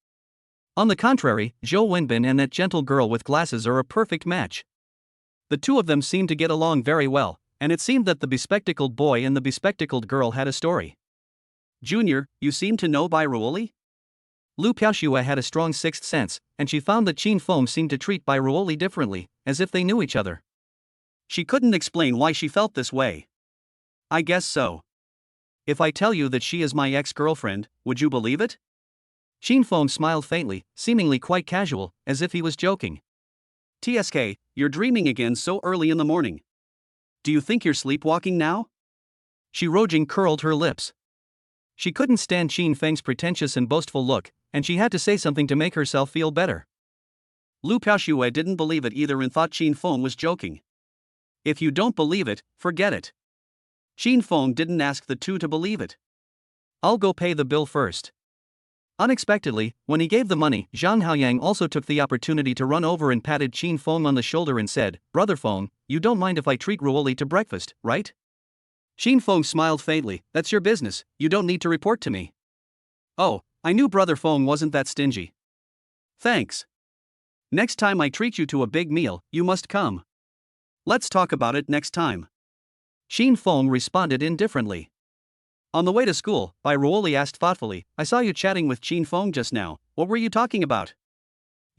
On the contrary, Zhou Wenbin and that gentle girl with glasses are a perfect match. The two of them seem to get along very well, and it seemed that the bespectacled boy and the bespectacled girl had a story. Junior, you seem to know Bai Ruoli? Lu Piaoxue had a strong sixth sense, and she found that Qin Feng seemed to treat Bai Ruoli differently, as if they knew each other. She couldn't explain why she felt this way. I guess so. If I tell you that she is my ex-girlfriend, would you believe it? Qin Feng smiled faintly, seemingly quite casual, as if he was joking. TSK, you're dreaming again so early in the morning. Do you think you're sleepwalking now? Shi Rojing curled her lips. She couldn't stand Qin Feng's pretentious and boastful look, and she had to say something to make herself feel better. Lu Piaoxue didn't believe it either and thought Qin Feng was joking. If you don't believe it, forget it. Qin Feng didn't ask the two to believe it. I'll go pay the bill first. Unexpectedly, when he gave the money, Zhang Haoyang also took the opportunity to run over and patted Qin Feng on the shoulder and said, Brother Feng, you don't mind if I treat Ruoli to breakfast, right? Qin Feng smiled faintly, that's your business, you don't need to report to me. Oh, I knew Brother Feng wasn't that stingy. Thanks. Next time I treat you to a big meal, you must come. Let's talk about it next time. Qin Feng responded indifferently. On the way to school, Bai Ruoli asked thoughtfully, I saw you chatting with Qin Feng just now, what were you talking about?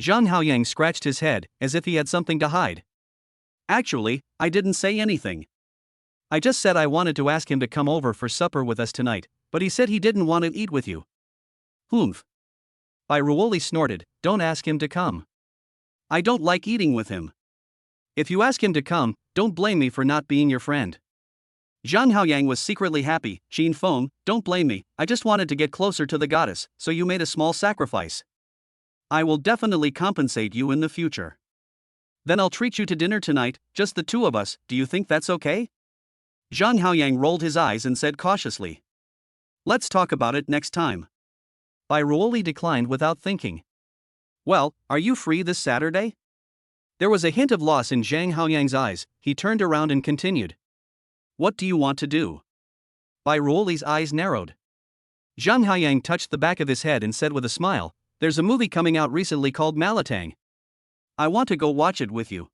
Zhang Haoyang scratched his head, as if he had something to hide. Actually, I didn't say anything. I just said I wanted to ask him to come over for supper with us tonight, but he said he didn't want to eat with you. Humph. Bai Ruoli snorted, don't ask him to come. I don't like eating with him. If you ask him to come, don't blame me for not being your friend. Zhang Haoyang was secretly happy. Qin Feng, don't blame me, I just wanted to get closer to the goddess, so you made a small sacrifice. I will definitely compensate you in the future. Then I'll treat you to dinner tonight, just the two of us, do you think that's okay? Zhang Haoyang rolled his eyes and said cautiously. Let's talk about it next time. Bai Ruoli declined without thinking. Well, are you free this Saturday? There was a hint of loss in Jang Xiaopang's eyes. He turned around and continued. What do you want to do? Bai Ruoli's eyes narrowed. Zhang Haoyang touched the back of his head and said with a smile, there's a movie coming out recently called Malatang. I want to go watch it with you.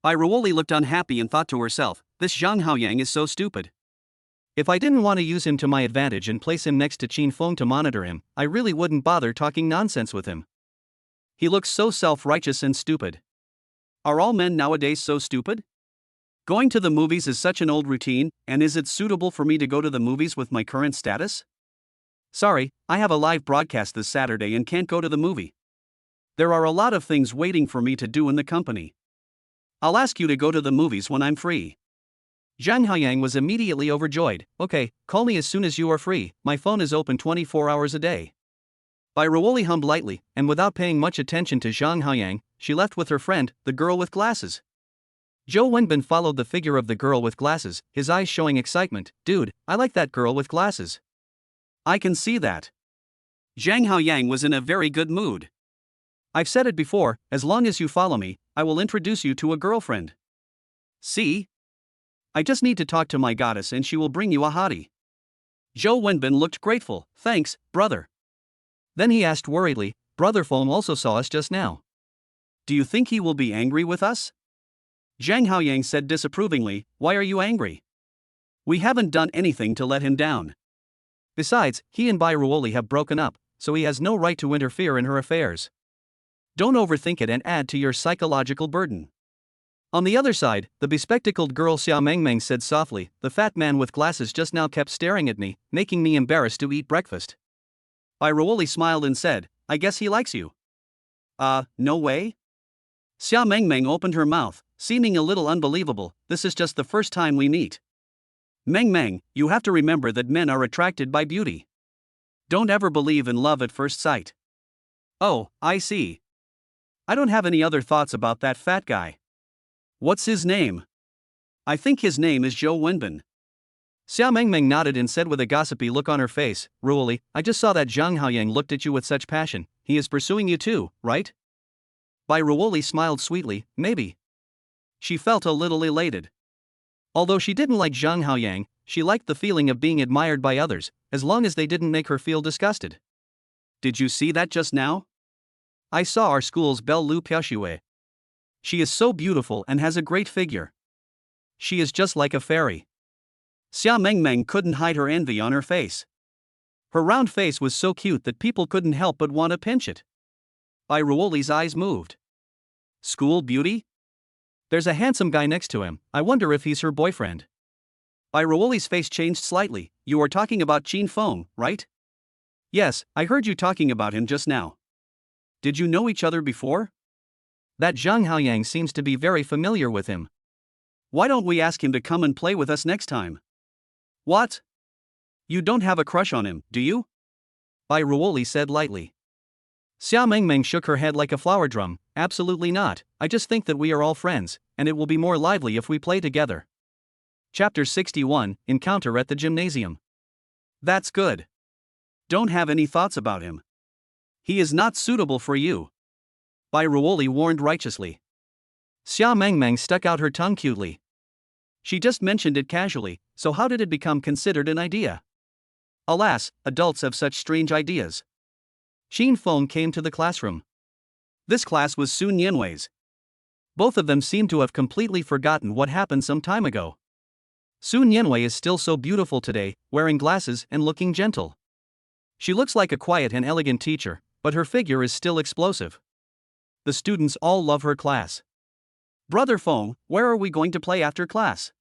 Bai Ruoli looked unhappy and thought to herself, this Zhang Haoyang is so stupid. If I didn't want to use him to my advantage and place him next to Qin Feng to monitor him, I really wouldn't bother talking nonsense with him. He looks so self-righteous and stupid. Are all men nowadays so stupid? Going to the movies is such an old routine, and is it suitable for me to go to the movies with my current status? Sorry, I have a live broadcast this Saturday and can't go to the movie. There are a lot of things waiting for me to do in the company. I'll ask you to go to the movies when I'm free. Zhang Haoyang was immediately overjoyed. Okay, call me as soon as you are free, my phone is open 24 hours a day. Bai Ruoli hummed lightly, and without paying much attention to Zhang Haoyang, she left with her friend, the girl with glasses. Zhou Wenbin followed the figure of the girl with glasses, his eyes showing excitement. Dude, I like that girl with glasses. I can see that. Zhang Haoyang was in a very good mood. I've said it before, as long as you follow me, I will introduce you to a girlfriend. See? I just need to talk to my goddess and she will bring you a hottie. Zhou Wenbin looked grateful. Thanks, brother. Then he asked worriedly, Brother Feng also saw us just now. Do you think he will be angry with us? Zhang Haoyang said disapprovingly, why are you angry? We haven't done anything to let him down. Besides, he and Bai Ruoli have broken up, so he has no right to interfere in her affairs. Don't overthink it and add to your psychological burden. On the other side, the bespectacled girl Xia Mengmeng said softly, the fat man with glasses just now kept staring at me, making me embarrassed to eat breakfast. Bai Ruoli smiled and said, I guess he likes you. No way? Xia Mengmeng opened her mouth, seeming a little unbelievable. This is just the first time we meet. Mengmeng, you have to remember that men are attracted by beauty. Don't ever believe in love at first sight. Oh, I see. I don't have any other thoughts about that fat guy. What's his name? I think his name is Zhou Wenbin. Xia Mengmeng nodded and said with a gossipy look on her face, Ruoli, I just saw that Zhang Haoyang looked at you with such passion. He is pursuing you too, right? Bai Ruoli smiled sweetly, maybe. She felt a little elated. Although she didn't like Zhang Haoyang, she liked the feeling of being admired by others, as long as they didn't make her feel disgusted. Did you see that just now? I saw our school's Belle Lu Piaoxue. She is so beautiful and has a great figure. She is just like a fairy. Xia Mengmeng couldn't hide her envy on her face. Her round face was so cute that people couldn't help but want to pinch it. Bai Ruoli's eyes moved. School beauty? There's a handsome guy next to him, I wonder if he's her boyfriend. Bai Ruoli's face changed slightly. You are talking about Qin Feng, right? Yes, I heard you talking about him just now. Did you know each other before? That Zhang Haoyang seems to be very familiar with him. Why don't we ask him to come and play with us next time? What? You don't have a crush on him, do you? Bai Ruoli said lightly. Xia Mengmeng shook her head like a flower drum. Absolutely not, I just think that we are all friends, and it will be more lively if we play together. Chapter 61, Encounter at the Gymnasium. That's good. Don't have any thoughts about him. He is not suitable for you. Bai Ruoli warned righteously. Xia Mengmeng stuck out her tongue cutely. She just mentioned it casually, so how did it become considered an idea? Alas, adults have such strange ideas. Qin Feng came to the classroom. This class was Sun Yanwei's. Both of them seemed to have completely forgotten what happened some time ago. Sun Yanwei is still so beautiful today, wearing glasses and looking gentle. She looks like a quiet and elegant teacher, but her figure is still explosive. The students all love her class. Brother Feng, where are we going to play after class?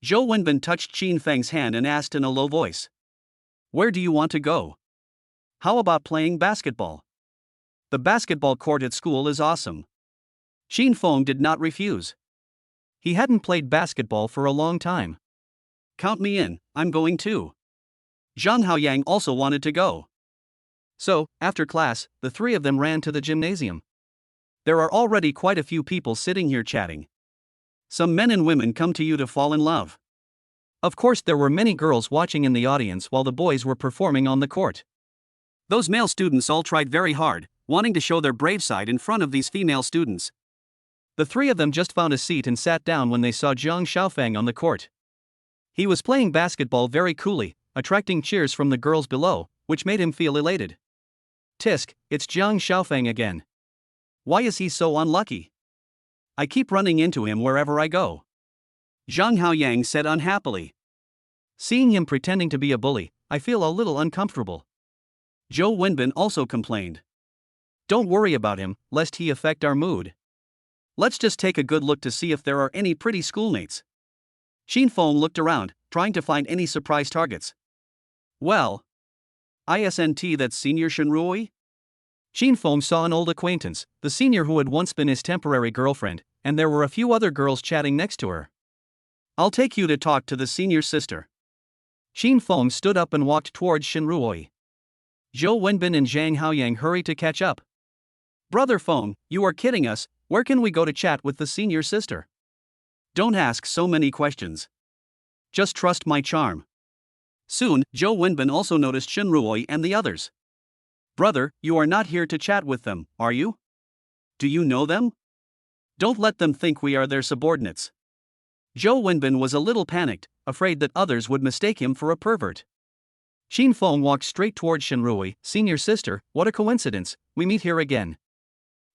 Zhou Wenbin touched Qin Feng's hand and asked in a low voice. Where do you want to go? How about playing basketball? The basketball court at school is awesome. Qin Feng did not refuse. He hadn't played basketball for a long time. Count me in, I'm going too. Zhang Haoyang also wanted to go. So, after class, the three of them ran to the gymnasium. There are already quite a few people sitting here chatting. Some men and women come to you to fall in love. Of course, there were many girls watching in the audience while the boys were performing on the court. Those male students all tried very hard, wanting to show their brave side in front of these female students. The three of them just found a seat and sat down when they saw Jang Xiaopang on the court. He was playing basketball very coolly, attracting cheers from the girls below, which made him feel elated. Tisk, it's Jang Xiaopang again. Why is he so unlucky? I keep running into him wherever I go. Zhang Haoyang said unhappily. Seeing him pretending to be a bully, I feel a little uncomfortable. Zhou Wenbin also complained. Don't worry about him, lest he affect our mood. Let's just take a good look to see if there are any pretty schoolmates. Shin looked around, trying to find any surprise targets. Well, isn't that senior Shenruoi? Shin saw an old acquaintance, the senior who had once been his temporary girlfriend, and there were a few other girls chatting next to her. I'll take you to talk to the senior sister. Shin stood up and walked towards Shenruoi. Zhou Wenbin and Zhang Haoyang hurried to catch up. Brother Feng, you are kidding us, where can we go to chat with the senior sister? Don't ask so many questions. Just trust my charm. Soon, Zhou Wenbin also noticed Shenruoi and the others. Brother, you are not here to chat with them, are you? Do you know them? Don't let them think we are their subordinates. Zhou Wenbin was a little panicked, afraid that others would mistake him for a pervert. Shin walked straight towards Shenruoi. Senior sister, what a coincidence, we meet here again.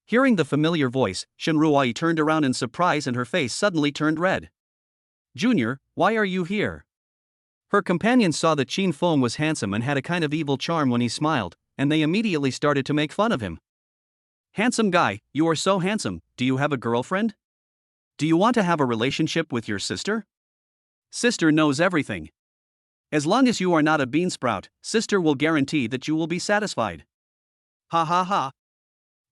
Hearing the familiar voice, Shenruoi turned around in surprise and her face suddenly turned red. Junior, why are you here? Her companions saw that Shin was handsome and had a kind of evil charm when he smiled, and they immediately started to make fun of him. Handsome guy, you are so handsome, do you have a girlfriend? Do you want to have a relationship with your sister? Sister knows everything. As long as you are not a beansprout, sister will guarantee that you will be satisfied. Ha ha ha.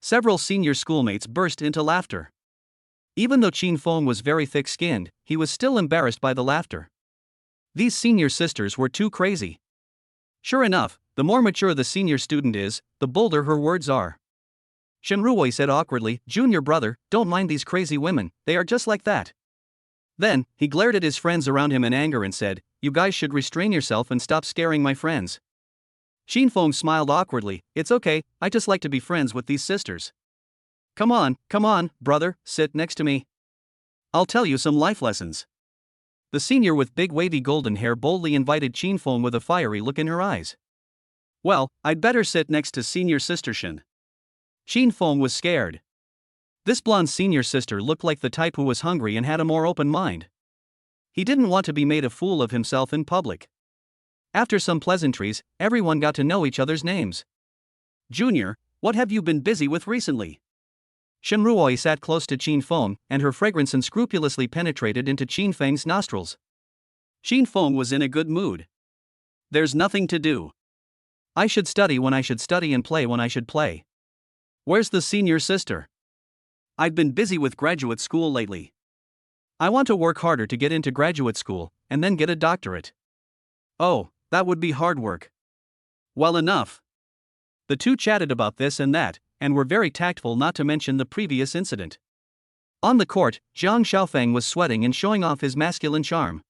Several senior schoolmates burst into laughter. Even though Shin was very thick-skinned, he was still embarrassed by the laughter. These senior sisters were too crazy. Sure enough, the more mature the senior student is, the bolder her words are. Shenruoi said awkwardly, Junior brother, don't mind these crazy women, they are just like that. Then, he glared at his friends around him in anger and said, you guys should restrain yourself and stop scaring my friends. Shin smiled awkwardly, it's okay, I just like to be friends with these sisters. Come on, brother, sit next to me. I'll tell you some life lessons. The senior with big wavy golden hair boldly invited Shin with a fiery look in her eyes. Well, I'd better sit next to senior sister Shin. Shin was scared. This blonde senior sister looked like the type who was hungry and had a more open mind. He didn't want to be made a fool of himself in public. After some pleasantries, everyone got to know each other's names. Junior, what have you been busy with recently? Shenruoi sat close to Shin and her fragrance unscrupulously penetrated into Shin Feng's nostrils. Shin was in a good mood. There's nothing to do. I should study when I should study and play when I should play. Where's the senior sister? I've been busy with graduate school lately. I want to work harder to get into graduate school, and then get a doctorate. Oh, that would be hard work. Well enough. The two chatted about this and that, and were very tactful not to mention the previous incident. On the court, Jang Xiaopang was sweating and showing off his masculine charm.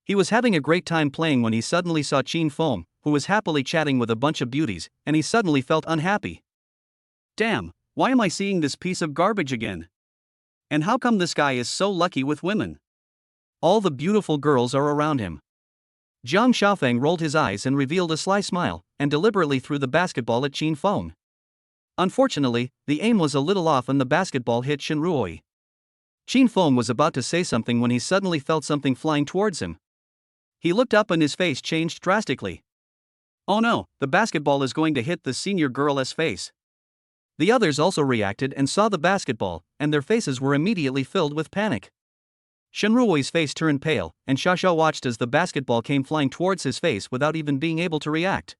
He was having a great time playing when he suddenly saw Shin who was happily chatting with a bunch of beauties, and he suddenly felt unhappy. Damn, why am I seeing this piece of garbage again? And how come this guy is so lucky with women? All the beautiful girls are around him. Jang Xiaopang rolled his eyes and revealed a sly smile, and deliberately threw the basketball at Shin Unfortunately, the aim was a little off and the basketball hit Shenruoi. Shin was about to say something when he suddenly felt something flying towards him. He looked up and his face changed drastically. Oh no, the basketball is going to hit the senior girl's face. The others also reacted and saw the basketball, and their faces were immediately filled with panic. Shenruoi's face turned pale, and Xiaoxiao watched as the basketball came flying towards his face without even being able to react.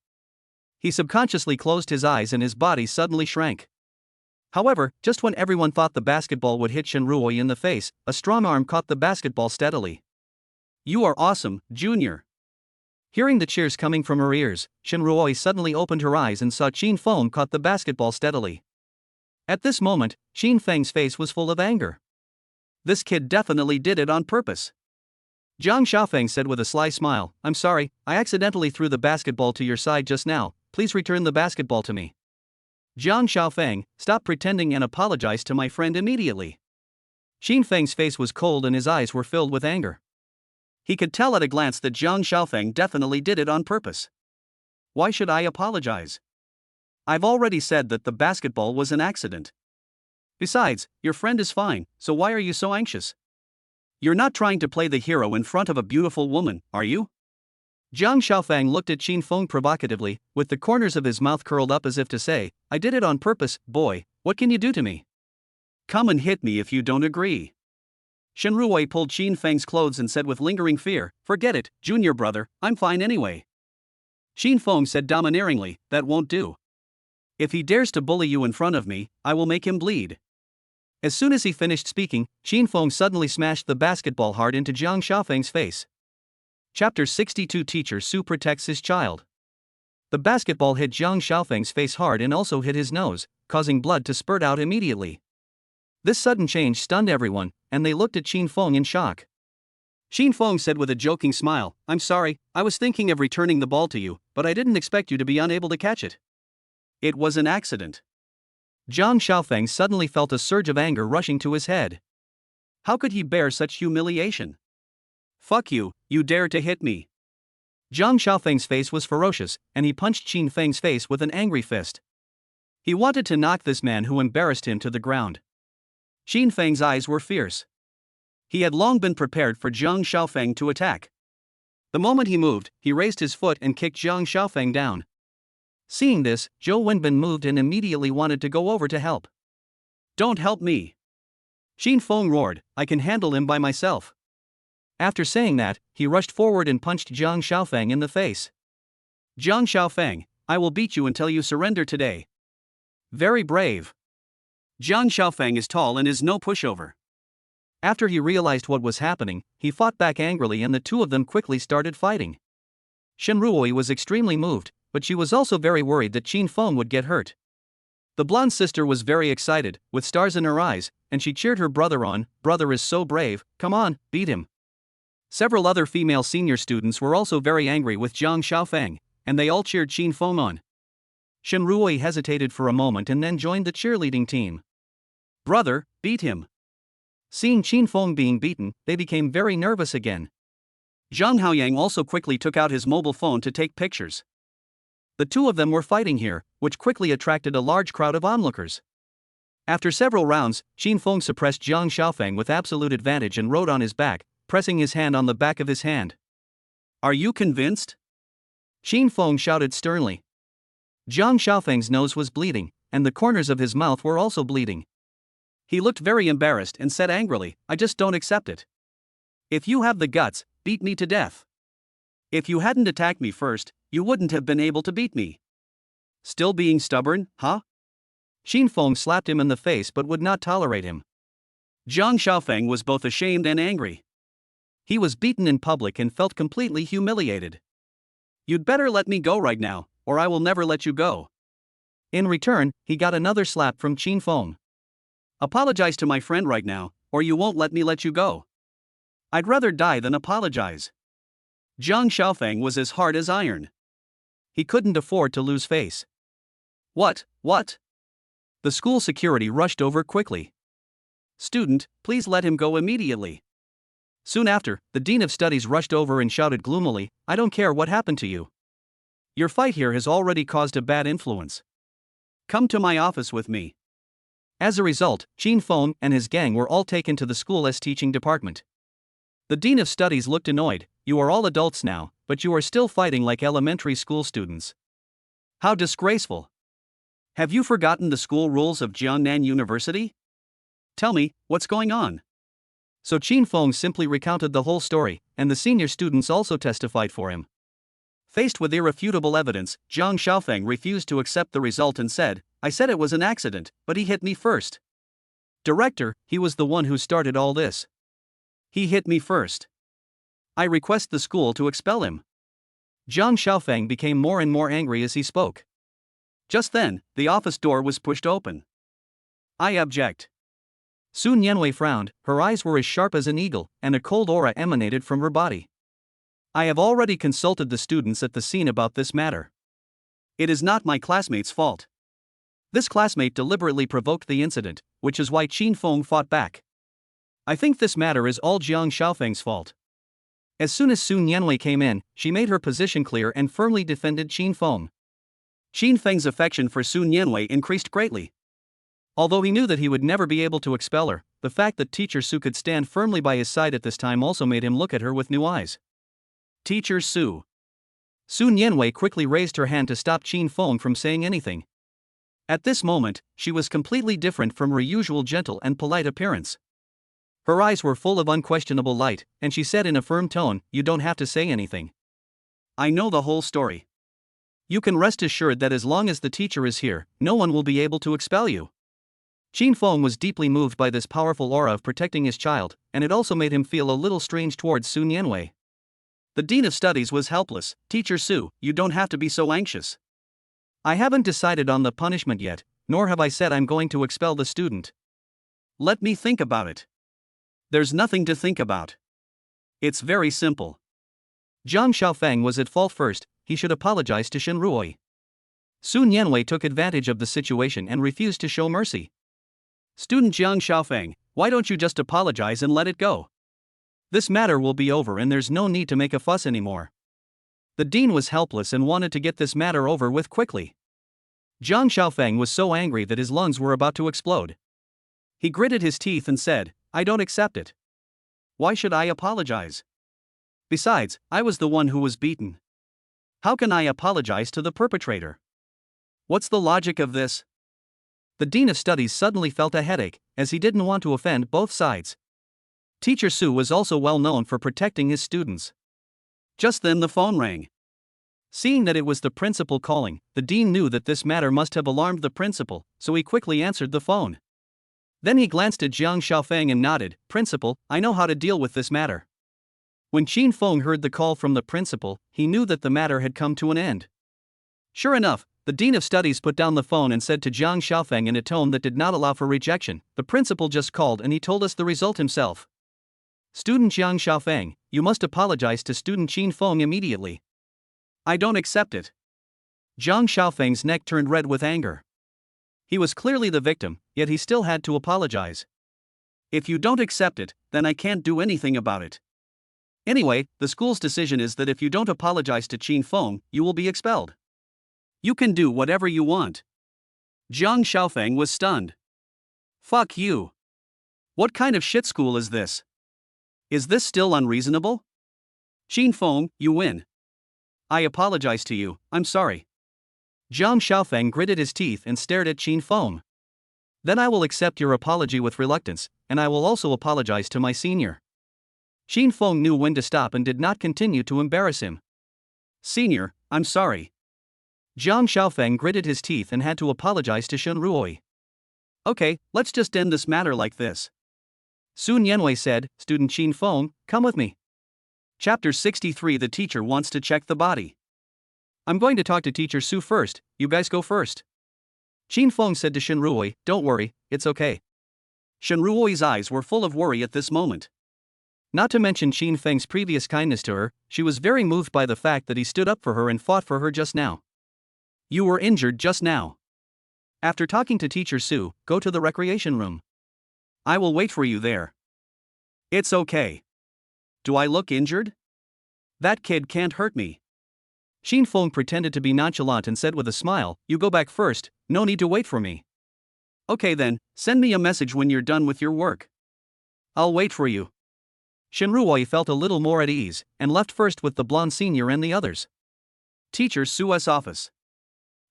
He subconsciously closed his eyes and his body suddenly shrank. However, just when everyone thought the basketball would hit Shenruoi in the face, a strong arm caught the basketball steadily. You are awesome, Junior. Hearing the cheers coming from her ears, Shenruoi suddenly opened her eyes and saw Shin caught the basketball steadily. At this moment, Shin Feng's face was full of anger. This kid definitely did it on purpose. Zhang Xiaopang said with a sly smile, I'm sorry, I accidentally threw the basketball to your side just now, please return the basketball to me. Zhang Xiaopang, stop pretending and apologize to my friend immediately. Xin Feng's face was cold and his eyes were filled with anger. He could tell at a glance that Jang Xiaopang definitely did it on purpose. Why should I apologize? I've already said that the basketball was an accident. Besides, your friend is fine, so why are you so anxious? You're not trying to play the hero in front of a beautiful woman, are you? Jang Xiaopang looked at Qin Feng provocatively, with the corners of his mouth curled up as if to say, I did it on purpose, boy, what can you do to me? Come and hit me if you don't agree. Shen Ruwei pulled Qin Feng's clothes and said with lingering fear, forget it, junior brother, I'm fine anyway. Qin Feng said domineeringly, that won't do. If he dares to bully you in front of me, I will make him bleed. As soon as he finished speaking, Qin Feng suddenly smashed the basketball hard into Jang Xiaopang's face. Chapter 62 Teacher Su protects his child. The basketball hit Jang Xiaopang's face hard and also hit his nose, causing blood to spurt out immediately. This sudden change stunned everyone, and they looked at Qin Feng in shock. Qin Feng said with a joking smile, I'm sorry, I was thinking of returning the ball to you, but I didn't expect you to be unable to catch it. It was an accident. Jang Xiaopang suddenly felt a surge of anger rushing to his head. How could he bear such humiliation? Fuck you, you dare to hit me. Jang Xiaopang's face was ferocious, and he punched Qin Feng's face with an angry fist. He wanted to knock this man who embarrassed him to the ground. Qin Feng's eyes were fierce. He had long been prepared for Jang Xiaopang to attack. The moment he moved, he raised his foot and kicked Jang Xiaopang down. Seeing this, Zhou Wenbin moved and immediately wanted to go over to help. Don't help me. Qin Feng roared, I can handle him by myself. After saying that, he rushed forward and punched Jang Xiaopang in the face. Jang Xiaopang, I will beat you until you surrender today. Very brave. Jang Xiaopang is tall and is no pushover. After he realized what was happening, he fought back angrily and the two of them quickly started fighting. Shen Ruoi was extremely moved, but she was also very worried that Qin Feng would get hurt. The blonde sister was very excited, with stars in her eyes, and she cheered her brother on, brother is so brave, come on, beat him. Several other female senior students were also very angry with Jang Xiaopang, and they all cheered Qin Feng on. Shen Ruoi hesitated for a moment and then joined the cheerleading team. Brother, beat him. Seeing Qin Feng being beaten, they became very nervous again. Zhang Haoyang also quickly took out his mobile phone to take pictures. The two of them were fighting here, which quickly attracted a large crowd of onlookers. After several rounds, Qin Feng suppressed Jang Xiaopang with absolute advantage and rode on his back, pressing his hand on the back of his hand. Are you convinced? Qin Feng shouted sternly. Jang Xiaopang's nose was bleeding, and the corners of his mouth were also bleeding. He looked very embarrassed and said angrily, I just don't accept it. If you have the guts, beat me to death. If you hadn't attacked me first, you wouldn't have been able to beat me. Still being stubborn, huh? Qin Feng slapped him in the face but would not tolerate him. Jang Xiaopang was both ashamed and angry. He was beaten in public and felt completely humiliated. You'd better let me go right now, or I will never let you go. In return, he got another slap from Qin Feng. Apologize to my friend right now, or you won't let me let you go. I'd rather die than apologize. Jang Xiaopang was as hard as iron. He couldn't afford to lose face. What? The school security rushed over quickly. Student, please let him go immediately. Soon after, the Dean of Studies rushed over and shouted gloomily, I don't care what happened to you. Your fight here has already caused a bad influence. Come to my office with me. As a result, Qin Feng and his gang were all taken to the school's teaching department. The Dean of Studies looked annoyed, you are all adults now, but you are still fighting like elementary school students. How disgraceful. Have you forgotten the school rules of Jiangnan University? Tell me, what's going on? So Qin Feng simply recounted the whole story, and the senior students also testified for him. Faced with irrefutable evidence, Jang Xiaopang refused to accept the result and said, I said it was an accident, but he hit me first. Director, he was the one who started all this. He hit me first. I request the school to expel him. Jang Xiaopang became more and more angry as he spoke. Just then, the office door was pushed open. I object. Sun Yanwei frowned, her eyes were as sharp as an eagle, and a cold aura emanated from her body. I have already consulted the students at the scene about this matter. It is not my classmate's fault. This classmate deliberately provoked the incident, which is why Qin Feng fought back. I think this matter is all Jang Xiaopang's fault. As soon as Sun Yanwei came in, she made her position clear and firmly defended Qin Feng. Qin Feng's affection for Sun Yanwei increased greatly. Although he knew that he would never be able to expel her, the fact that Teacher Su could stand firmly by his side at this time also made him look at her with new eyes. Teacher Su. Sun Yanwei quickly raised her hand to stop Qin Feng from saying anything. At this moment, she was completely different from her usual gentle and polite appearance. Her eyes were full of unquestionable light, and she said in a firm tone, "You don't have to say anything. I know the whole story. You can rest assured that as long as the teacher is here, no one will be able to expel you." Qin Feng was deeply moved by this powerful aura of protecting his child, and it also made him feel a little strange towards Sun Yanwei. The Dean of Studies was helpless. "Teacher Su, you don't have to be so anxious. I haven't decided on the punishment yet, nor have I said I'm going to expel the student. Let me think about it." There's nothing to think about. It's very simple. Jang Xiaopang was at fault first. He should apologize to Shin Ruoi. Sun Yanwei took advantage of the situation and refused to show mercy. "Student Jang Xiaopang, why don't you just apologize and let it go? This matter will be over and there's no need to make a fuss anymore." The dean was helpless and wanted to get this matter over with quickly. Jang Xiaopang was so angry that his lungs were about to explode. He gritted his teeth and said, "I don't accept it. Why should I apologize? Besides, I was the one who was beaten. How can I apologize to the perpetrator? What's the logic of this?" The Dean of Studies suddenly felt a headache, as he didn't want to offend both sides. Teacher Su was also well known for protecting his students. Just then the phone rang. Seeing that it was the principal calling, the dean knew that this matter must have alarmed the principal, so he quickly answered the phone. Then he glanced at Jang Xiaopang and nodded, "Principal, I know how to deal with this matter." When Qin Feng heard the call from the principal, he knew that the matter had come to an end. Sure enough, the Dean of Studies put down the phone and said to Jang Xiaopang in a tone that did not allow for rejection, "The principal just called and he told us the result himself. Student Jang Xiaopang, you must apologize to student Qin Feng immediately." "I don't accept it." Jang Xiaopang's neck turned red with anger. He was clearly the victim, yet he still had to apologize. "If you don't accept it, then I can't do anything about it. Anyway, the school's decision is that if you don't apologize to Qin Feng, you will be expelled. You can do whatever you want." Jang Xiaopang was stunned. "Fuck you. What kind of shit school is this? Is this still unreasonable? Qin Feng, you win. I apologize to you, I'm sorry." Jang Xiaopang gritted his teeth and stared at Qin Feng. "Then I will accept your apology with reluctance, and I will also apologize to my senior." Qin Feng knew when to stop and did not continue to embarrass him. "Senior, I'm sorry." Jang Xiaopang gritted his teeth and had to apologize to Shin Ruoi. "Okay, let's just end this matter like this." Sun Yanwei said, "Student Qin Feng, come with me." Chapter 63. The teacher wants to check the body. "I'm going to talk to Teacher Su first, you guys go first." Qin Feng said to Shin Ruoi, "Don't worry, it's okay." Shin Ruoi's eyes were full of worry at this moment. Not to mention Qin Feng's previous kindness to her, she was very moved by the fact that he stood up for her and fought for her just now. "You were injured just now. After talking to Teacher Su, go to the recreation room. I will wait for you there." "It's okay. Do I look injured? That kid can't hurt me." Qin Feng pretended to be nonchalant and said with a smile, "You go back first, no need to wait for me." "Okay then, send me a message when you're done with your work. I'll wait for you." Shin Ruoi felt a little more at ease, and left first with the blonde senior and the others. Teacher Su's office.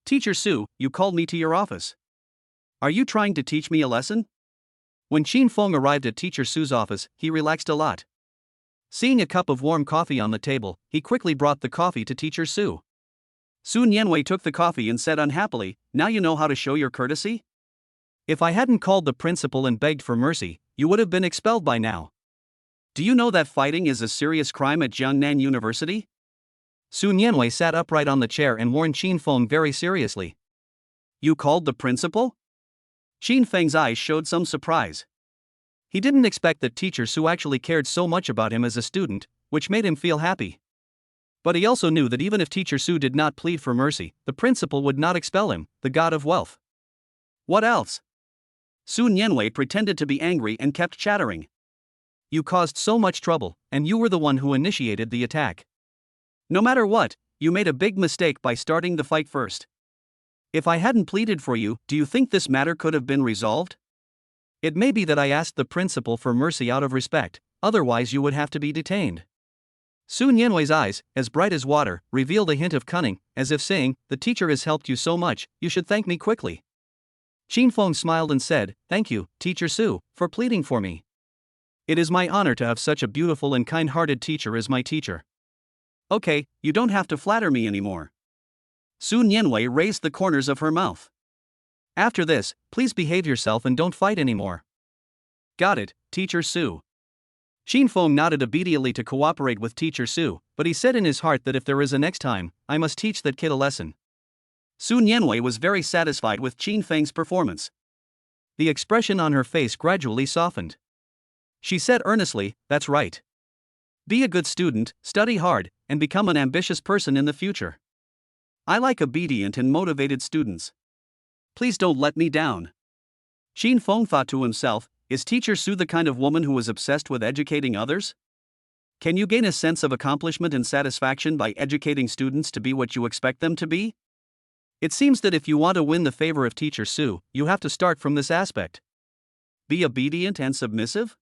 "Teacher Su, you called me to your office. Are you trying to teach me a lesson?" When Qin Feng arrived at Teacher Su's office, he relaxed a lot. Seeing a cup of warm coffee on the table, he quickly brought the coffee to Teacher Su. Sun Yanwei took the coffee and said unhappily, "Now you know how to show your courtesy? If I hadn't called the principal and begged for mercy, you would have been expelled by now. Do you know that fighting is a serious crime at Jiangnan University?" Sun Yanwei sat upright on the chair and warned Qin Feng very seriously. "You called the principal?" Qin Feng's eyes showed some surprise. He didn't expect that Teacher Su actually cared so much about him as a student, which made him feel happy. But he also knew that even if Teacher Su did not plead for mercy, the principal would not expel him, the god of wealth. "What else?" Sun Yanwei pretended to be angry and kept chattering. You caused so much trouble, and you were the one who initiated the attack. No matter what, you made a big mistake by starting the fight first. If I hadn't pleaded for you, do you think this matter could have been resolved? It may be that I asked the principal for mercy out of respect, otherwise you would have to be detained. Sun Yanwei's eyes, as bright as water, revealed a hint of cunning, as if saying, the teacher has helped you so much, you should thank me quickly. Qin Feng smiled and said, thank you, Teacher Su, for pleading for me. It is my honor to have such a beautiful and kind-hearted teacher as my teacher. Okay, you don't have to flatter me anymore. Sun Yanwei raised the corners of her mouth. After this, please behave yourself and don't fight anymore. Got it, Teacher Su. Qin Feng nodded obediently to cooperate with Teacher Su, but he said in his heart that if there is a next time, I must teach that kid a lesson. Sun Yanwei was very satisfied with Qin Feng's performance. The expression on her face gradually softened. She said earnestly, that's right. Be a good student, study hard, and become an ambitious person in the future. I like obedient and motivated students. Please don't let me down. Qin Feng thought to himself, is Teacher Su the kind of woman who is obsessed with educating others? Can you gain a sense of accomplishment and satisfaction by educating students to be what you expect them to be? It seems that if you want to win the favor of Teacher Su, you have to start from this aspect. Be obedient and submissive?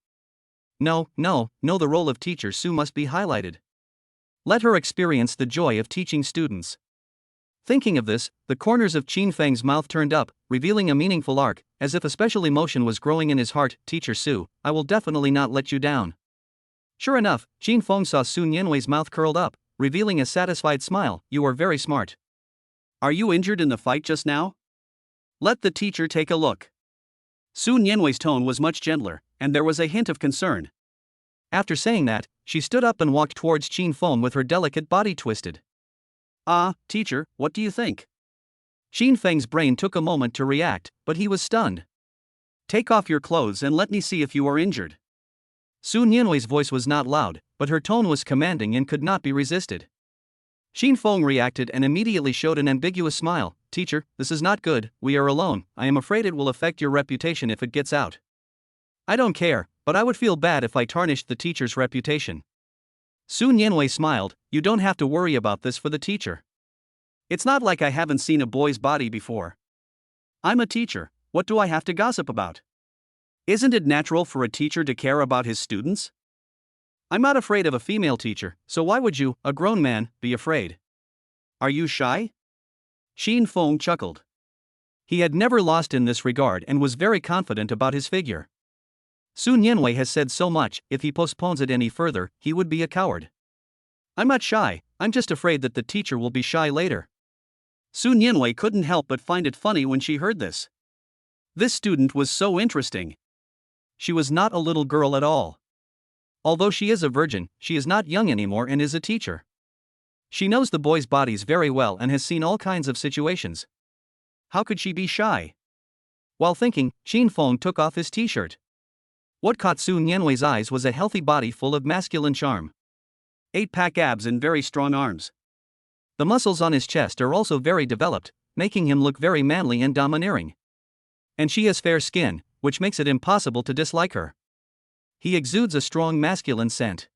No, the role of Teacher Su must be highlighted. Let her experience the joy of teaching students. Thinking of this, the corners of Qin Feng's mouth turned up, revealing a meaningful arc, as if a special emotion was growing in his heart. Teacher Su, I will definitely not let you down. Sure enough, Qin Feng saw Sun Yanwei's mouth curled up, revealing a satisfied smile. You are very smart. Are you injured in the fight just now? Let the teacher take a look. Sun Yanwei's tone was much gentler, and there was a hint of concern. After saying that, she stood up and walked towards Qin Feng with her delicate body twisted. Teacher, what do you think? Qin Feng's brain took a moment to react, but he was stunned. Take off your clothes and let me see if you are injured. Sun Yanwei's voice was not loud, but her tone was commanding and could not be resisted. Qin Feng reacted and immediately showed an ambiguous smile. Teacher, this is not good, we are alone, I am afraid it will affect your reputation if it gets out. I don't care, but I would feel bad if I tarnished the teacher's reputation. Sun Yanwei smiled, you don't have to worry about this for the teacher. It's not like I haven't seen a boy's body before. I'm a teacher, what do I have to gossip about? Isn't it natural for a teacher to care about his students? I'm not afraid of a female teacher, so why would you, a grown man, be afraid? Are you shy? Qin Feng chuckled. He had never lost in this regard and was very confident about his figure. Sun Yanwei has said so much, if he postpones it any further, he would be a coward. I'm not shy, I'm just afraid that the teacher will be shy later. Sun Yanwei couldn't help but find it funny when she heard this. This student was so interesting. She was not a little girl at all. Although she is a virgin, she is not young anymore and is a teacher. She knows the boys' bodies very well and has seen all kinds of situations. How could she be shy? While thinking, Qin Feng took off his t-shirt. What caught Sun Yanwei's eyes was a healthy body full of masculine charm. 8-pack abs and very strong arms. The muscles on his chest are also very developed, making him look very manly and domineering. And she has fair skin, which makes it impossible to dislike her. He exudes a strong masculine scent.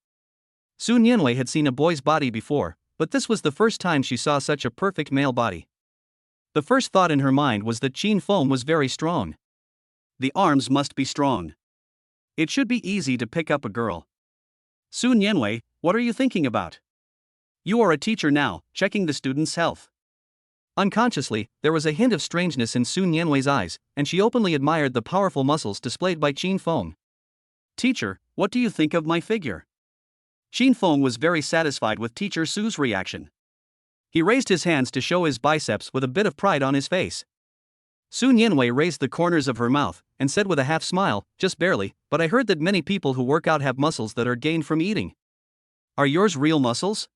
Sun Yanwei had seen a boy's body before, but this was the first time she saw such a perfect male body. The first thought in her mind was that Qin Feng was very strong. The arms must be strong. It should be easy to pick up a girl. Sun Yanwei, what are you thinking about? You are a teacher now, checking the student's health. Unconsciously, there was a hint of strangeness in Sun Yanwei's eyes, and she openly admired the powerful muscles displayed by Qin Feng. Teacher, what do you think of my figure? Qin Feng was very satisfied with Teacher Su's reaction. He raised his hands to show his biceps with a bit of pride on his face. Sun Yanwei raised the corners of her mouth and said with a half smile, just barely, but I heard that many people who work out have muscles that are gained from eating. Are yours real muscles?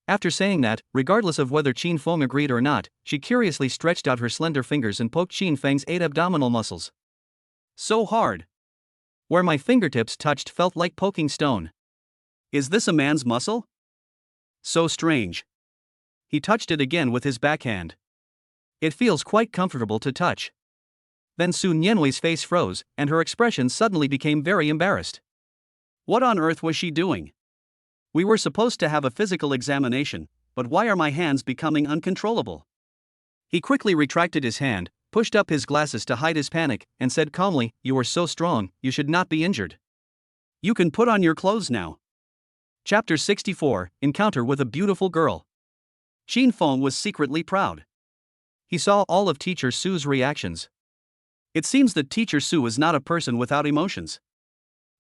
After saying that, regardless of whether Qin Feng agreed or not, she curiously stretched out her slender fingers and poked Qin Feng's 8 abdominal muscles. So hard. Where my fingertips touched felt like poking stone. Is this a man's muscle? So strange. He touched it again with his backhand. It feels quite comfortable to touch. Then Sun Yanwei's face froze, and her expression suddenly became very embarrassed. What on earth was she doing? We were supposed to have a physical examination, but why are my hands becoming uncontrollable? He quickly retracted his hand, pushed up his glasses to hide his panic, and said calmly, "You are so strong, you should not be injured. You can put on your clothes now." Chapter 64, Encounter with a Beautiful Girl. Shin Feng was secretly proud. He saw all of Teacher Su's reactions. It seems that Teacher Su is not a person without emotions.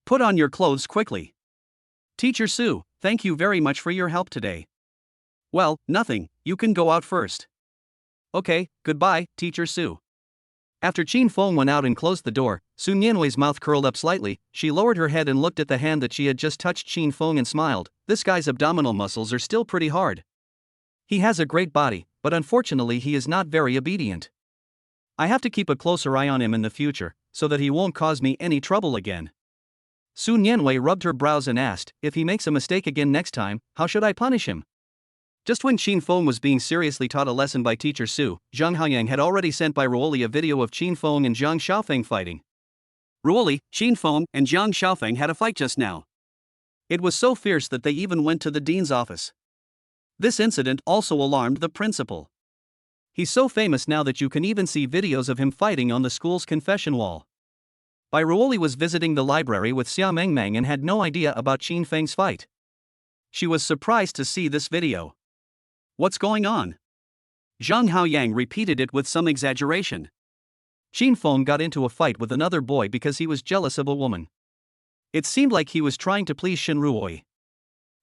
Put on your clothes quickly. Teacher Su, thank you very much for your help today. Well, nothing, you can go out first. Okay, goodbye, Teacher Su. After Shin Feng went out and closed the door, Su Nianwei's mouth curled up slightly. She lowered her head and looked at the hand that she had just touched Shin Feng and smiled. This guy's abdominal muscles are still pretty hard. He has a great body, but unfortunately he is not very obedient. I have to keep a closer eye on him in the future, so that he won't cause me any trouble again. Su Nianwei rubbed her brows and asked, if he makes a mistake again next time, how should I punish him? Just when Shin Feng was being seriously taught a lesson by Teacher Su, Zhang Haoyang had already sent by Ruoli a video of Shin Feng and Jang Xiaopang fighting. Ruoli, Shin Feng, and Jang Xiaopang had a fight just now. It was so fierce that they even went to the dean's office. This incident also alarmed the principal. He's so famous now that you can even see videos of him fighting on the school's confession wall. Bai Ruoli was visiting the library with Xia Mengmeng and had no idea about Shin Feng's fight. She was surprised to see this video. What's going on? Zhang Haoyang repeated it with some exaggeration. Shin Feng got into a fight with another boy because he was jealous of a woman. It seemed like he was trying to please Shin Ruoi.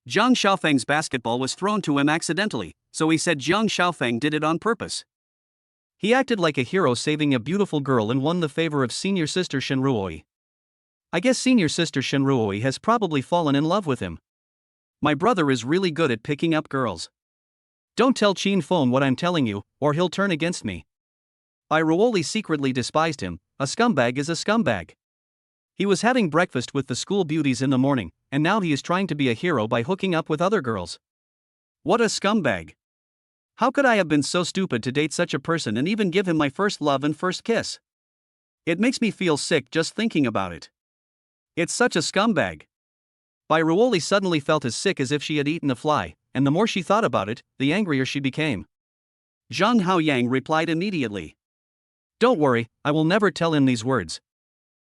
Zhang Xiaofang's basketball was thrown to him accidentally, so he said Zhang Xiaopang did it on purpose. He acted like a hero saving a beautiful girl and won the favor of senior sister Shin Ruoi. I guess senior sister Shin Ruoi has probably fallen in love with him. My brother is really good at picking up girls. Don't tell Shin Feng what I'm telling you, or he'll turn against me. Bai Ruoli secretly despised him. A scumbag is a scumbag. He was having breakfast with the school beauties in the morning, and now he is trying to be a hero by hooking up with other girls. What a scumbag. How could I have been so stupid to date such a person and even give him my first love and first kiss? It makes me feel sick just thinking about it. It's such a scumbag. Bai Ruoli suddenly felt as sick as if she had eaten a fly, and the more she thought about it, the angrier she became. Zhang Haoyang replied immediately. Don't worry, I will never tell him these words.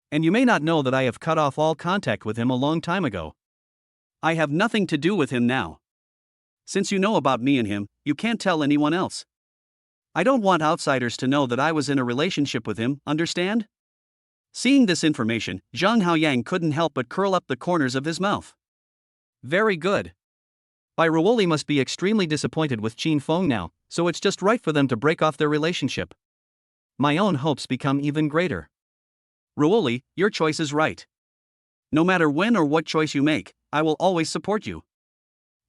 And you may not know that I have cut off all contact with him a long time ago. I have nothing to do with him now. Since you know about me and him, you can't tell anyone else. I don't want outsiders to know that I was in a relationship with him, understand? Seeing this information, Zhang Haoyang couldn't help but curl up the corners of his mouth. Very good. Bai Ruoli must be extremely disappointed with Shin Feng now, so it's just right for them to break off their relationship. My own hopes become even greater. Ruoli, your choice is right. No matter when or what choice you make, I will always support you.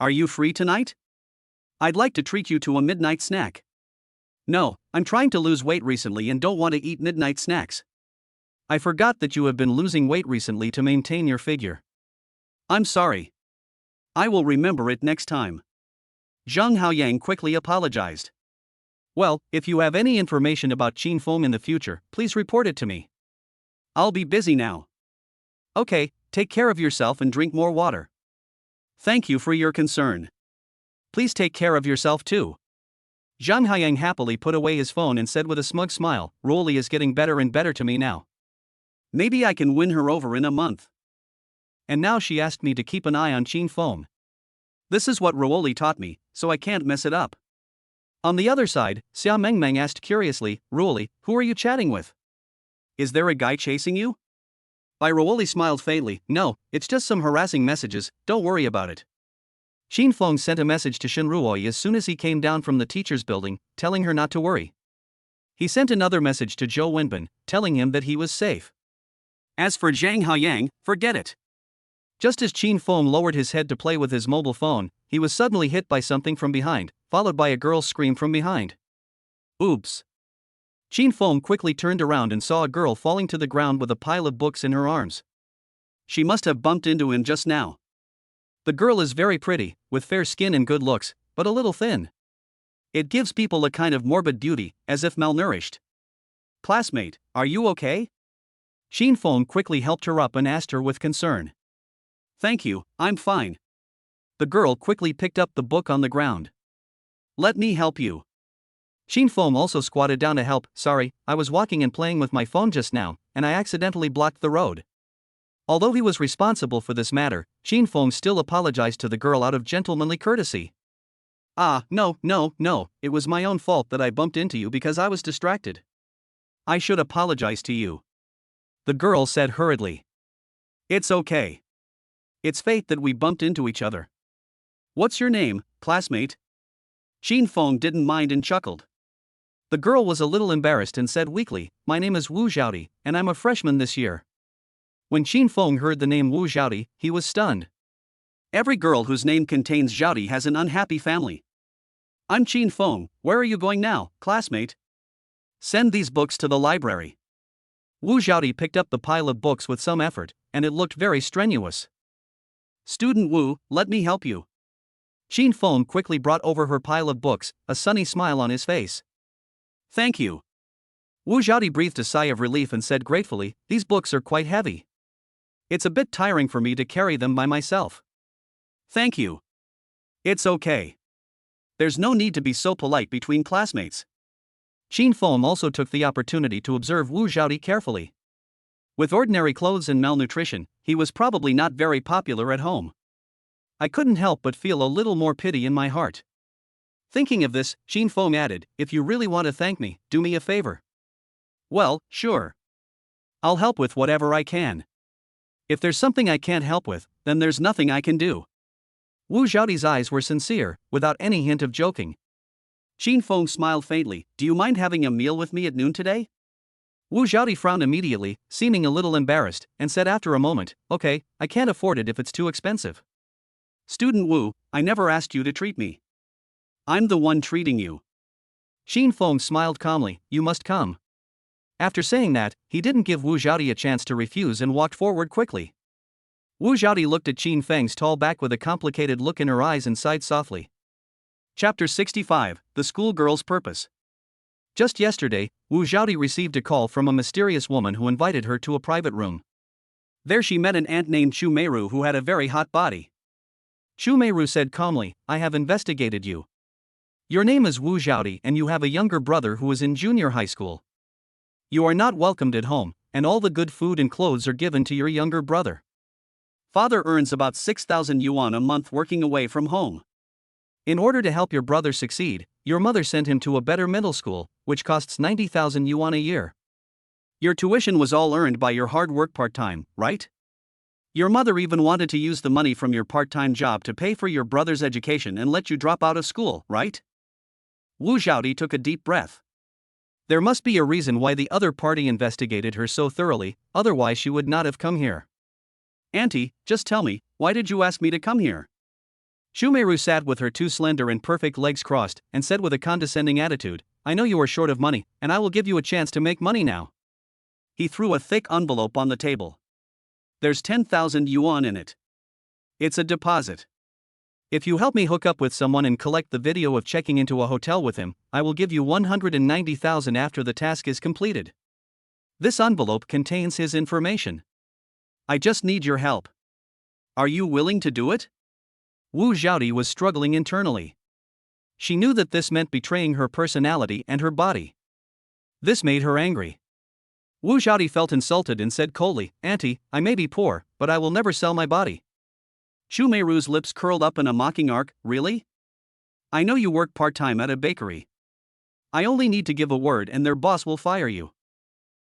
Are you free tonight? I'd like to treat you to a midnight snack. No, I'm trying to lose weight recently and don't want to eat midnight snacks. I forgot that you have been losing weight recently to maintain your figure. I'm sorry. I will remember it next time. Zhang Haoyang quickly apologized. Well, if you have any information about Shin Feng in the future, please report it to me. I'll be busy now. Okay, take care of yourself and drink more water. Thank you for your concern. Please take care of yourself too. Zhang Haoyang happily put away his phone and said with a smug smile, Ruoli is getting better and better to me now. Maybe I can win her over in a month. And now she asked me to keep an eye on Shin Feng. This is what Ruoli taught me, so I can't mess it up. On the other side, Xia Mengmeng asked curiously, Ruoli, who are you chatting with? Is there a guy chasing you? Bai Ruoli smiled faintly, no, it's just some harassing messages, don't worry about it. Shin Feng sent a message to Shin Ruoi as soon as he came down from the teacher's building, telling her not to worry. He sent another message to Zhou Wenbin, telling him that he was safe. As for Zhang Haoyang, forget it. Just as Shin Feng lowered his head to play with his mobile phone, he was suddenly hit by something from behind, followed by a girl's scream from behind. Oops. Shin Feng quickly turned around and saw a girl falling to the ground with a pile of books in her arms. She must have bumped into him just now. The girl is very pretty, with fair skin and good looks, but a little thin. It gives people a kind of morbid beauty, as if malnourished. Classmate, are you okay? Shin Feng quickly helped her up and asked her with concern. Thank you, I'm fine. The girl quickly picked up the book on the ground. Let me help you. Shin Feng also squatted down to help. Sorry, I was walking and playing with my phone just now, and I accidentally blocked the road. Although he was responsible for this matter, Shin Feng still apologized to the girl out of gentlemanly courtesy. No, it was my own fault that I bumped into you because I was distracted. I should apologize to you. The girl said hurriedly. It's okay. It's fate that we bumped into each other. What's your name, classmate? Shin Feng didn't mind and chuckled. The girl was a little embarrassed and said weakly, My name is Wu Xiaoti, and I'm a freshman this year. When Shin Feng heard the name Wu Xiaoti, he was stunned. Every girl whose name contains Xiaoti has an unhappy family. I'm Shin Feng, where are you going now, classmate? Send these books to the library. Wu Xiaoti picked up the pile of books with some effort, and it looked very strenuous. Student Wu, let me help you. Shin Feng quickly brought over her pile of books, a sunny smile on his face. Thank you. Wu Xiaoti breathed a sigh of relief and said gratefully, These books are quite heavy. It's a bit tiring for me to carry them by myself. Thank you. It's okay. There's no need to be so polite between classmates. Shin Feng also took the opportunity to observe Wu Xiaoti carefully. With ordinary clothes and malnutrition, he was probably not very popular at home. I couldn't help but feel a little more pity in my heart. Thinking of this, Shin Feng added, If you really want to thank me, do me a favor. Well, sure. I'll help with whatever I can. If there's something I can't help with, then there's nothing I can do. Wu Xiaoti's eyes were sincere, without any hint of joking. Shin Feng smiled faintly. Do you mind having a meal with me at noon today? Wu Xiaoti frowned immediately, seeming a little embarrassed, and said after a moment, Okay, I can't afford it if it's too expensive. Student Wu, I never asked you to treat me. I'm the one treating you. Shin Feng smiled calmly, You must come. After saying that, he didn't give Wu Xiaoti a chance to refuse and walked forward quickly. Wu Xiaoti looked at Shin Feng's tall back with a complicated look in her eyes and sighed softly. Chapter 65, The Schoolgirl's Purpose. Just yesterday, Wu Xiaoti received a call from a mysterious woman who invited her to a private room. There she met an ant named Chu Meiru who had a very hot body. Chu Meiru said calmly, I have investigated you. Your name is Wu Xiaoti and you have a younger brother who is in junior high school. You are not welcomed at home, and all the good food and clothes are given to your younger brother. Father earns about 6,000 yuan a month working away from home. In order to help your brother succeed, your mother sent him to a better middle school, which costs 90,000 yuan a year. Your tuition was all earned by your hard work part-time, right? Your mother even wanted to use the money from your part-time job to pay for your brother's education and let you drop out of school, right? Wu Xiaoti took a deep breath. There must be a reason why the other party investigated her so thoroughly, otherwise she would not have come here. Auntie, just tell me, why did you ask me to come here? Chu Meiru sat with her two slender and perfect legs crossed, and said with a condescending attitude, I know you are short of money, and I will give you a chance to make money now. He threw a thick envelope on the table. There's 10,000 yuan in it. It's a deposit. If you help me hook up with someone and collect the video of checking into a hotel with him, I will give you 190,000 after the task is completed. This envelope contains his information. I just need your help. Are you willing to do it? Wu Xiaoti was struggling internally. She knew that this meant betraying her personality and her body. This made her angry. Wu Xiaoti felt insulted and said coldly, Auntie, I may be poor, but I will never sell my body. Chu Meiru's lips curled up in a mocking arc. Really? I know you work part-time at a bakery. I only need to give a word and their boss will fire you.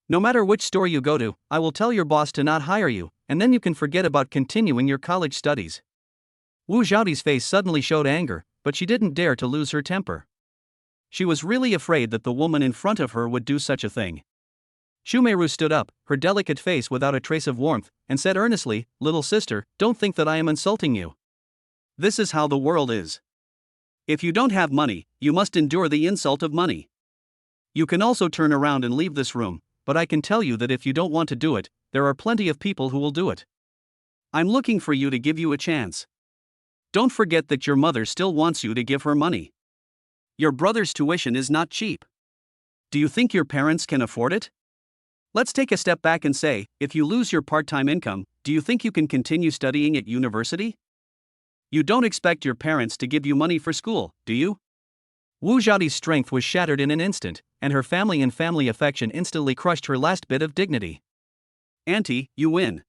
No matter which store you go to, I will tell your boss to not hire you, and then you can forget about continuing your college studies. Wu Xiaoti's face suddenly showed anger, but she didn't dare to lose her temper. She was really afraid that the woman in front of her would do such a thing. Chu Meiru stood up, her delicate face without a trace of warmth, and said earnestly, Little sister, don't think that I am insulting you. This is how the world is. If you don't have money, you must endure the insult of money. You can also turn around and leave this room, but I can tell you that if you don't want to do it, there are plenty of people who will do it. I'm looking for you to give you a chance. Don't forget that your mother still wants you to give her money. Your brother's tuition is not cheap. Do you think your parents can afford it? Let's take a step back and say, if you lose your part-time income, Do you think you can continue studying at university? You don't expect your parents to give you money for school, do you? Wu Xiaoti's strength was shattered in an instant, and her family affection instantly crushed her last bit of dignity. Auntie, you win.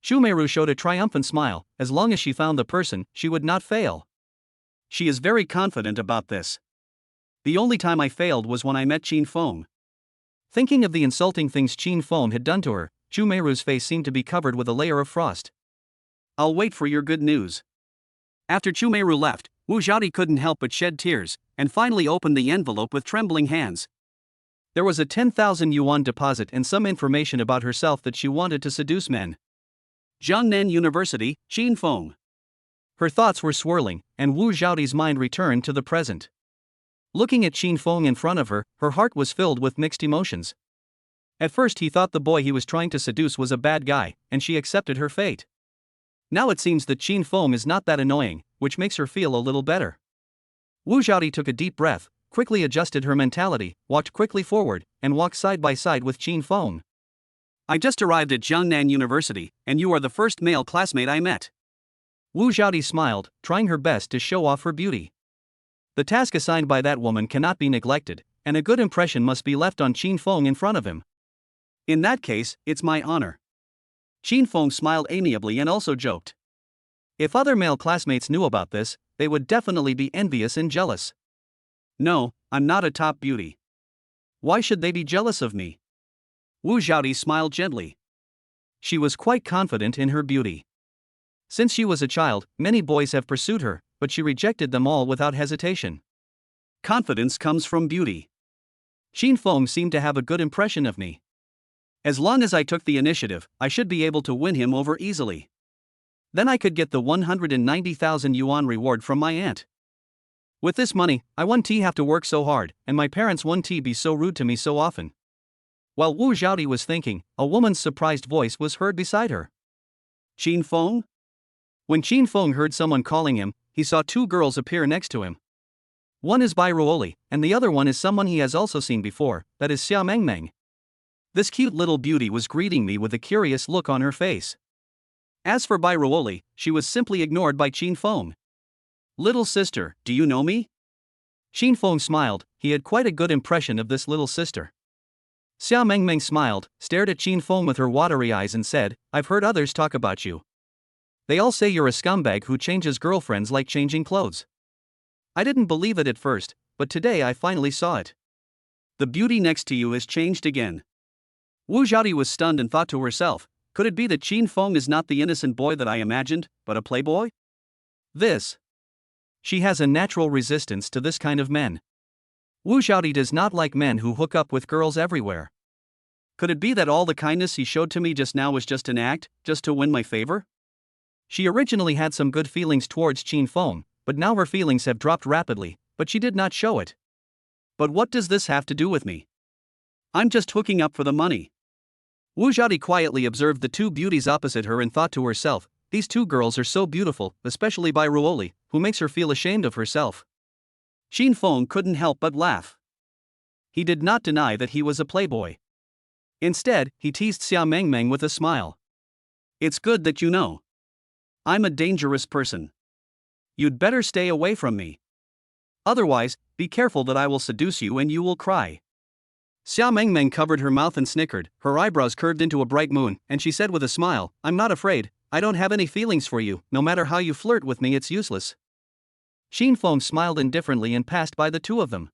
Shumeiru showed a triumphant smile. As long as she found the person, she would not fail. She is very confident about this. The only time I failed was when I met Qin Feng. Thinking of the insulting things Qin Feng had done to her, Shumeiru's face seemed to be covered with a layer of frost. I'll wait for your good news. After Shumeiru left, Wu Xiaoti couldn't help but shed tears, and finally opened the envelope with trembling hands. There was a 10,000 yuan deposit and some information about herself that she wanted to seduce men. Jiangnan University, Qin Feng. Her thoughts were swirling, and Wu Xiaoti's mind returned to the present. Looking at Qin Feng in front of her, her heart was filled with mixed emotions. At first he thought the boy he was trying to seduce was a bad guy, and she accepted her fate. Now it seems that Qin Feng is not that annoying, which makes her feel a little better. Wu Xiaoti took a deep breath, quickly adjusted her mentality, walked quickly forward, and walked side by side with Qin Feng. I just arrived at Jiangnan University, and you are the first male classmate I met. Wu Xiaoti smiled, trying her best to show off her beauty. The task assigned by that woman cannot be neglected, and a good impression must be left on Qin Feng in front of him. In that case, it's my honor. Qin Feng smiled amiably and also joked. If other male classmates knew about this, they would definitely be envious and jealous. No, I'm not a top beauty. Why should they be jealous of me? Wu Xiaoti smiled gently. She was quite confident in her beauty. Since she was a child, many boys have pursued her, but she rejected them all without hesitation. Confidence comes from beauty. Qin Feng seemed to have a good impression of me. As long as I took the initiative, I should be able to win him over easily. Then I could get the 190,000 yuan reward from my aunt. With this money, I wouldn't have to work so hard, and my parents wouldn't be so rude to me so often. While Wu Xiaoti was thinking, a woman's surprised voice was heard beside her. Qin Feng? When Qin Feng heard someone calling him, he saw two girls appear next to him. One is Bai Ruoli, and the other one is someone he has also seen before, that is Xia Mengmeng. This cute little beauty was greeting me with a curious look on her face. As for Bai Ruoli, she was simply ignored by Qin Feng. Little sister, do you know me? Qin Feng smiled. He had quite a good impression of this little sister. Xia Mengmeng smiled, stared at Qin Feng with her watery eyes and said, I've heard others talk about you. They all say you're a scumbag who changes girlfriends like changing clothes. I didn't believe it at first, but today I finally saw it. The beauty next to you has changed again. Wu Xiaoti was stunned and thought to herself, could it be that Qin Feng is not the innocent boy that I imagined, but a playboy? She has a natural resistance to this kind of men. Wu Xiaoti does not like men who hook up with girls everywhere. Could it be that all the kindness he showed to me just now was just an act, just to win my favor? She originally had some good feelings towards Qin Feng, but now her feelings have dropped rapidly, but she did not show it. But what does this have to do with me? I'm just hooking up for the money. Wu Xiaoti quietly observed the two beauties opposite her and thought to herself, these two girls are so beautiful, especially Bai Ruoli, who makes her feel ashamed of herself. Qin Feng couldn't help but laugh. He did not deny that he was a playboy. Instead, he teased Xia Mengmeng with a smile. It's good that you know. I'm a dangerous person. You'd better stay away from me. Otherwise, be careful that I will seduce you and you will cry. Xia Mengmeng covered her mouth and snickered, her eyebrows curved into a bright moon, and she said with a smile, I'm not afraid, I don't have any feelings for you, no matter how you flirt with me it's useless. Qin Feng smiled indifferently and passed by the two of them.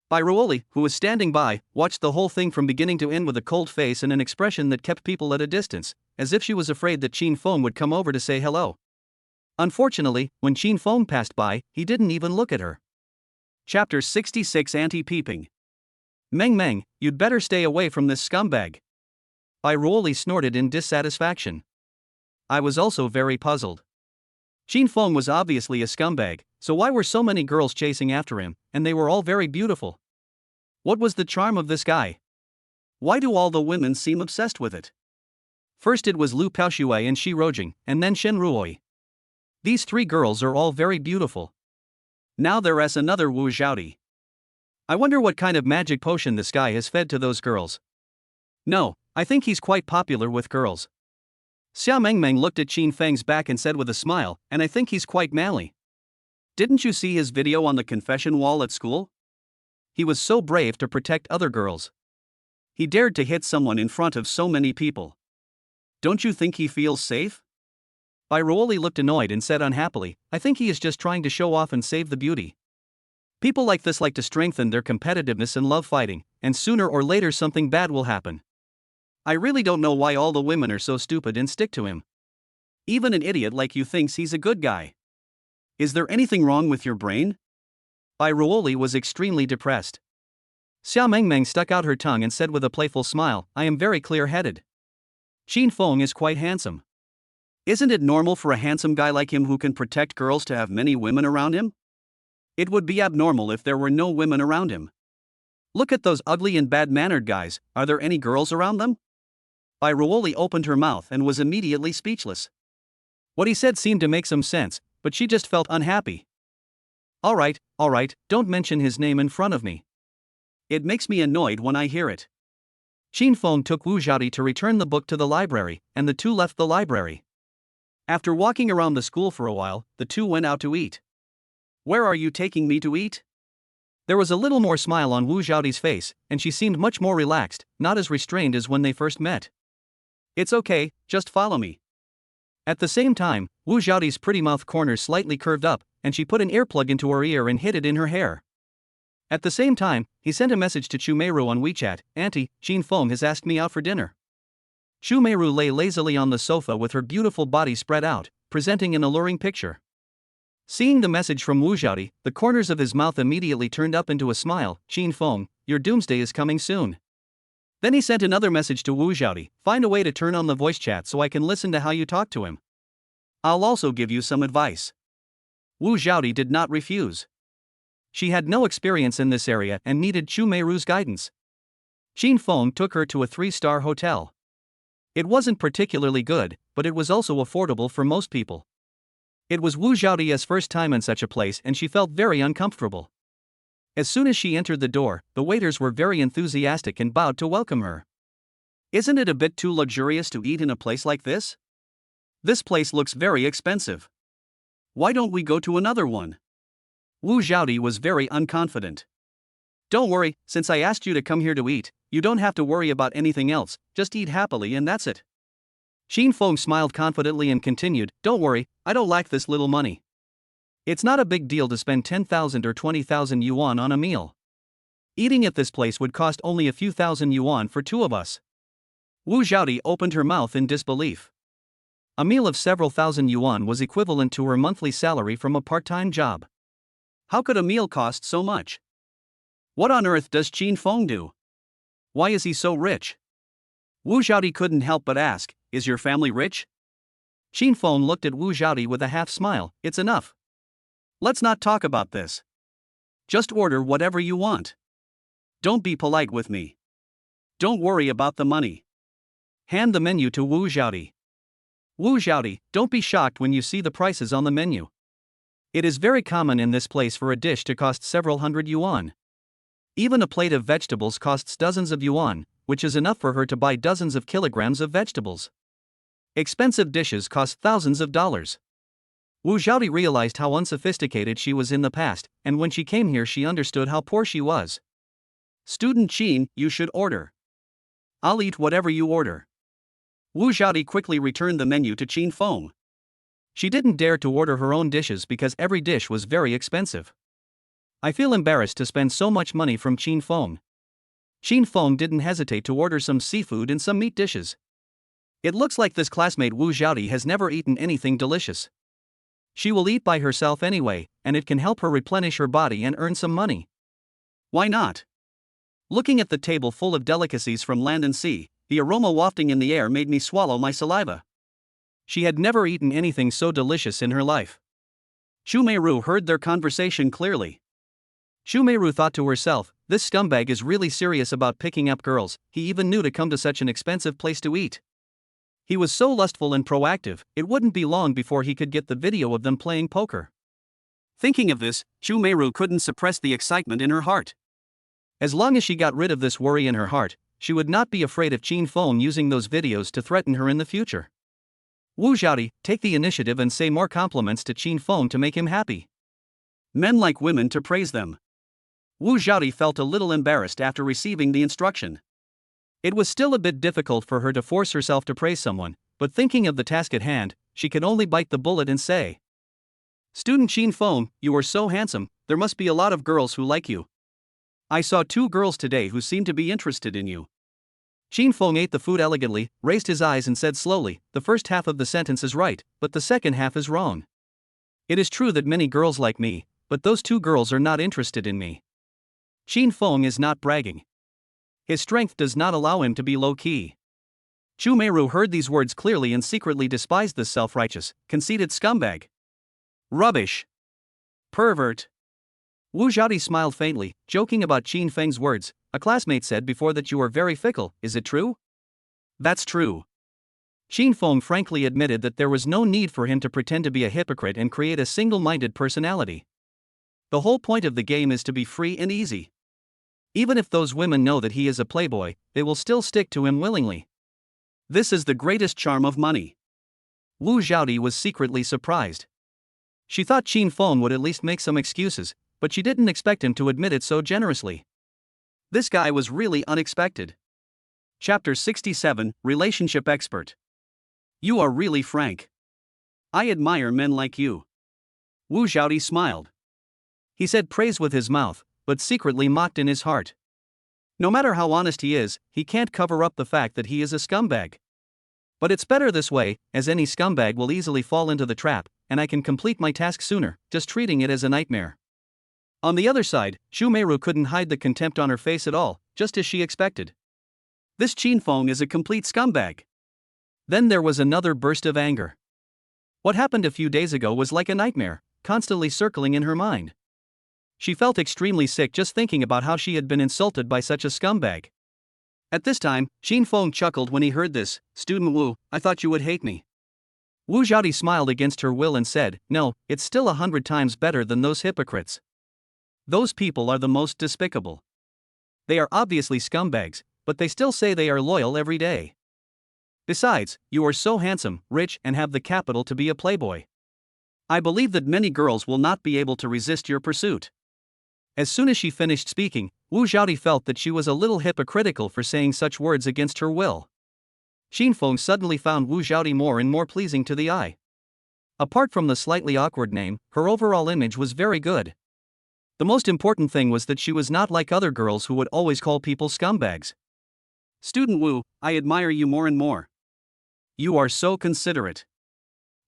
Bai Ruoli, who was standing by, watched the whole thing from beginning to end with a cold face and an expression that kept people at a distance, as if she was afraid that Qin Feng would come over to say hello. Unfortunately, when Qin Feng passed by, he didn't even look at her. Chapter 66 Anti-Peeping. Meng, you'd better stay away from this scumbag. Bai Ruoli snorted in dissatisfaction. I was also very puzzled. Qin Feng was obviously a scumbag, so why were so many girls chasing after him, and they were all very beautiful? What was the charm of this guy? Why do all the women seem obsessed with it? First it was Lu Paoshui and Shi Rojing, and then Shen Ruoi. These three girls are all very beautiful. Now there is another Wu Xiaoti. I wonder what kind of magic potion this guy has fed to those girls. No, I think he's quite popular with girls. Xia Mengmeng looked at Qin Feng's back and said with a smile, and I think he's quite manly. Didn't you see his video on the confession wall at school? He was so brave to protect other girls. He dared to hit someone in front of so many people. Don't you think he feels safe? Bairuoli looked annoyed and said unhappily, I think he is just trying to show off and save the beauty. People like this like to strengthen their competitiveness and love fighting, and sooner or later something bad will happen. I really don't know why all the women are so stupid and stick to him. Even an idiot like you thinks he's a good guy. Is there anything wrong with your brain? Bairuoli was extremely depressed. Xia Mengmeng stuck out her tongue and said with a playful smile, I am very clear-headed. Qin Feng is quite handsome. Isn't it normal for a handsome guy like him who can protect girls to have many women around him? It would be abnormal if there were no women around him. Look at those ugly and bad-mannered guys, are there any girls around them? Bairuoli opened her mouth and was immediately speechless. What he said seemed to make some sense, but she just felt unhappy. All right, don't mention his name in front of me. It makes me annoyed when I hear it. Qin Feng took Wu Xiaodi to return the book to the library, and the two left the library. After walking around the school for a while, the two went out to eat. Where are you taking me to eat? There was a little more smile on Wu Xiaodi's face, and she seemed much more relaxed, not as restrained as when they first met. It's okay, just follow me. At the same time, Wu Xiaodi's pretty mouth corners slightly curved up, and she put an earplug into her ear and hid it in her hair. At the same time, he sent a message to Chu Meiru on WeChat, Auntie, Qin Feng has asked me out for dinner. Chu Meiru lay lazily on the sofa with her beautiful body spread out, presenting an alluring picture. Seeing the message from Wu Xiaodi, the corners of his mouth immediately turned up into a smile, Qin Feng, your doomsday is coming soon. Then he sent another message to Wu Xiaodi, find a way to turn on the voice chat so I can listen to how you talk to him. I'll also give you some advice. Wu Xiaodi did not refuse. She had no experience in this area and needed Chu Meiru's guidance. Qin Feng took her to a 3-star hotel. It wasn't particularly good, but it was also affordable for most people. It was Wu Xiaodi's first time in such a place and she felt very uncomfortable. As soon as she entered the door, the waiters were very enthusiastic and bowed to welcome her. Isn't it a bit too luxurious to eat in a place like this? This place looks very expensive. Why don't we go to another one? Wu Xiaodi was very unconfident. Don't worry, since I asked you to come here to eat, you don't have to worry about anything else, just eat happily and that's it. Qin Feng smiled confidently and continued, don't worry, I don't lack this little money. It's not a big deal to spend 10,000 or 20,000 yuan on a meal. Eating at this place would cost only a few thousand yuan for two of us. Wu Xiaodi opened her mouth in disbelief. A meal of several thousand yuan was equivalent to her monthly salary from a part-time job. How could a meal cost so much? What on earth does Qin Feng do? Why is he so rich? Wu Xiaodi couldn't help but ask, is your family rich? Qin Feng looked at Wu Xiaodi with a half-smile, it's enough. Let's not talk about this. Just order whatever you want. Don't be polite with me. Don't worry about the money. Hand the menu to Wu Xiaodi. Wu Xiaodi, don't be shocked when you see the prices on the menu. It is very common in this place for a dish to cost several hundred yuan. Even a plate of vegetables costs dozens of yuan, which is enough for her to buy dozens of kilograms of vegetables. Expensive dishes cost thousands of dollars. Wu Xiaodi realized how unsophisticated she was in the past, and when she came here she understood how poor she was. Student Qin, you should order. I'll eat whatever you order. Wu Xiaodi quickly returned the menu to Qin Feng. She didn't dare to order her own dishes because every dish was very expensive. I feel embarrassed to spend so much money from Qin Feng. Qin Feng didn't hesitate to order some seafood and some meat dishes. It looks like this classmate Wu Xiaodi has never eaten anything delicious. She will eat by herself anyway, and it can help her replenish her body and earn some money. Why not? Looking at the table full of delicacies from land and sea, the aroma wafting in the air made me swallow my saliva. She had never eaten anything so delicious in her life. Chu Meiru heard their conversation clearly. Chu Meiru thought to herself, this scumbag is really serious about picking up girls, he even knew to come to such an expensive place to eat. He was so lustful and proactive, it wouldn't be long before he could get the video of them playing poker. Thinking of this, Chu Meiru couldn't suppress the excitement in her heart. As long as she got rid of this worry in her heart, she would not be afraid of Qin Feng using those videos to threaten her in the future. Wu Xiaodi, take the initiative and say more compliments to Qin Feng to make him happy. Men like women to praise them. Wu Xiaodi felt a little embarrassed after receiving the instruction. It was still a bit difficult for her to force herself to praise someone, but thinking of the task at hand, she could only bite the bullet and say, "Student Qin Feng, you are so handsome, there must be a lot of girls who like you. I saw 2 girls today who seemed to be interested in you." Qin Feng ate the food elegantly, raised his eyes and said slowly, "The first half of the sentence is right, but the second half is wrong. It is true that many girls like me, but those 2 girls are not interested in me." Qin Feng is not bragging. His strength does not allow him to be low-key. Chu Meiru heard these words clearly and secretly despised this self-righteous, conceited scumbag. Rubbish. Pervert. Wu Xiaodi smiled faintly, joking about Qin Feng's words. "A classmate said before that you are very fickle, is it true?" "That's true." Qin Feng frankly admitted that there was no need for him to pretend to be a hypocrite and create a single-minded personality. The whole point of the game is to be free and easy. Even if those women know that he is a playboy, they will still stick to him willingly. This is the greatest charm of money. Wu Xiaodi was secretly surprised. She thought Qin Feng would at least make some excuses, but she didn't expect him to admit it so generously. This guy was really unexpected. Chapter 67, Relationship Expert. You are really frank. I admire men like you. Wu Xiaodi smiled. He said praise with his mouth, but secretly mocked in his heart. No matter how honest he is, he can't cover up the fact that he is a scumbag. But it's better this way, as any scumbag will easily fall into the trap, and I can complete my task sooner, just treating it as a nightmare. On the other side, Chu Meiru couldn't hide the contempt on her face at all, just as she expected. This Qin Feng is a complete scumbag. Then there was another burst of anger. What happened a few days ago was like a nightmare, constantly circling in her mind. She felt extremely sick just thinking about how she had been insulted by such a scumbag. At this time, Qin Feng chuckled when he heard this. "Student Wu, I thought you would hate me." Wu Xiaodi smiled against her will and said, "No, it's still 100 times better than those hypocrites. Those people are the most despicable. They are obviously scumbags, but they still say they are loyal every day. Besides, you are so handsome, rich, and have the capital to be a playboy. I believe that many girls will not be able to resist your pursuit." As soon as she finished speaking, Wu Xiaodi felt that she was a little hypocritical for saying such words against her will. Qin Feng suddenly found Wu Xiaodi more and more pleasing to the eye. Apart from the slightly awkward name, her overall image was very good. The most important thing was that she was not like other girls who would always call people scumbags. "Student Wu, I admire you more and more. You are so considerate."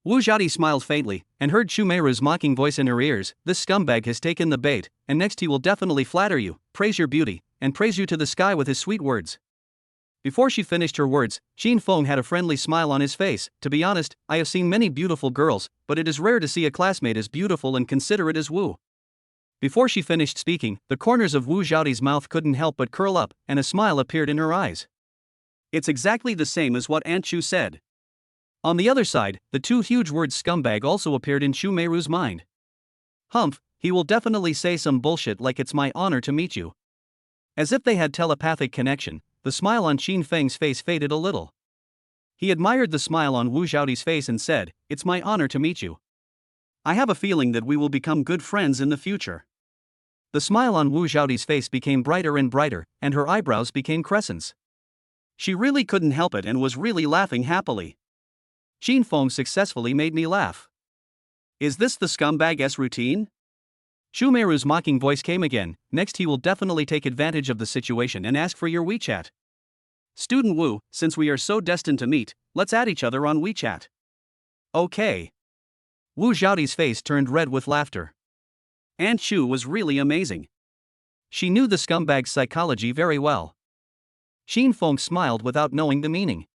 Wu Xiaodi smiled faintly, and heard Chu Meiru's mocking voice in her ears. "This scumbag has taken the bait, and next he will definitely flatter you, praise your beauty, and praise you to the sky with his sweet words." Before she finished her words, Qin Feng had a friendly smile on his face. "To be honest, I have seen many beautiful girls, but it is rare to see a classmate as beautiful and considerate as Wu." Before she finished speaking, the corners of Wu Xiaodi's mouth couldn't help but curl up, and a smile appeared in her eyes. It's exactly the same as what Aunt Chu said. On the other side, the 2 huge words scumbag also appeared in Chu Meiru's mind. Humph, he will definitely say some bullshit like "it's my honor to meet you." As if they had telepathic connection, the smile on Qin Feng's face faded a little. He admired the smile on Wu Xiaodi's face and said, "It's my honor to meet you. I have a feeling that we will become good friends in the future." The smile on Wu Xiaodi's face became brighter and brighter, and her eyebrows became crescents. She really couldn't help it and was really laughing happily. Qin Feng successfully made me laugh. Is this the scumbag's routine? Chu Meiru's mocking voice came again. "Next he will definitely take advantage of the situation and ask for your WeChat." "Student Wu, since we are so destined to meet, let's add each other on WeChat." "Okay." Wu Xiaodi's face turned red with laughter. Aunt Chu was really amazing. She knew the scumbag's psychology very well. Qin Feng smiled without knowing the meaning.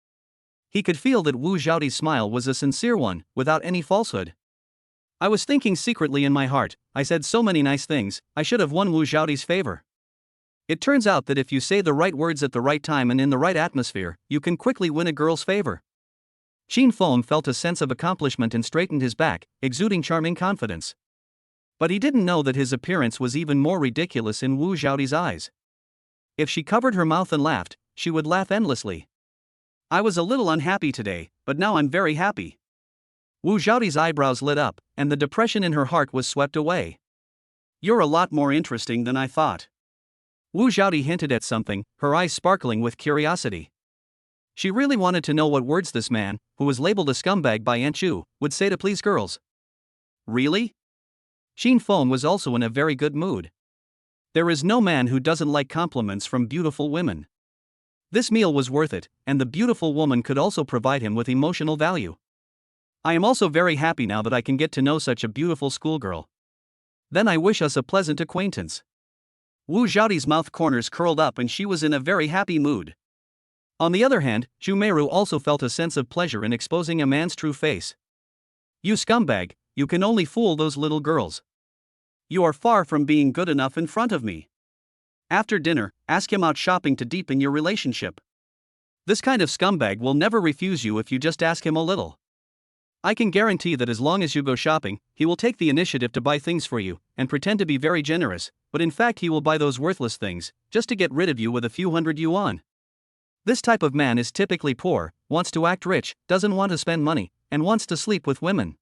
He could feel that Wu Xiaodi's smile was a sincere one, without any falsehood. "I was thinking secretly in my heart, I said so many nice things, I should have won Wu Xiaodi's favor. It turns out that if you say the right words at the right time and in the right atmosphere, you can quickly win a girl's favor." Qin Feng felt a sense of accomplishment and straightened his back, exuding charming confidence. But he didn't know that his appearance was even more ridiculous in Wu Xiaodi's eyes. If she covered her mouth and laughed, she would laugh endlessly. "I was a little unhappy today, but now I'm very happy." Wu Xiaoti's eyebrows lit up, and the depression in her heart was swept away. You're a lot more interesting than I thought. Wu Xiaoti hinted at something, her eyes sparkling with curiosity. She really wanted to know what words this man, who was labeled a scumbag by Aunt Chu, would say to please girls. Really? Shin Feng was also in a very good mood. There is no man who doesn't like compliments from beautiful women. This meal was worth it, and the beautiful woman could also provide him with emotional value. I am also very happy now that I can get to know such a beautiful schoolgirl. Then I wish us a pleasant acquaintance. Wu Xiaoti's mouth corners curled up and she was in a very happy mood. On the other hand, Zhu Meiru also felt a sense of pleasure in exposing a man's true face. You scumbag, you can only fool those little girls. You are far from being good enough in front of me. After dinner, ask him out shopping to deepen your relationship. This kind of scumbag will never refuse you if you just ask him a little. I can guarantee that as long as you go shopping, he will take the initiative to buy things for you, and pretend to be very generous, but in fact he will buy those worthless things, just to get rid of you with a few hundred yuan. This type of man is typically poor, wants to act rich, doesn't want to spend money, and wants to sleep with women.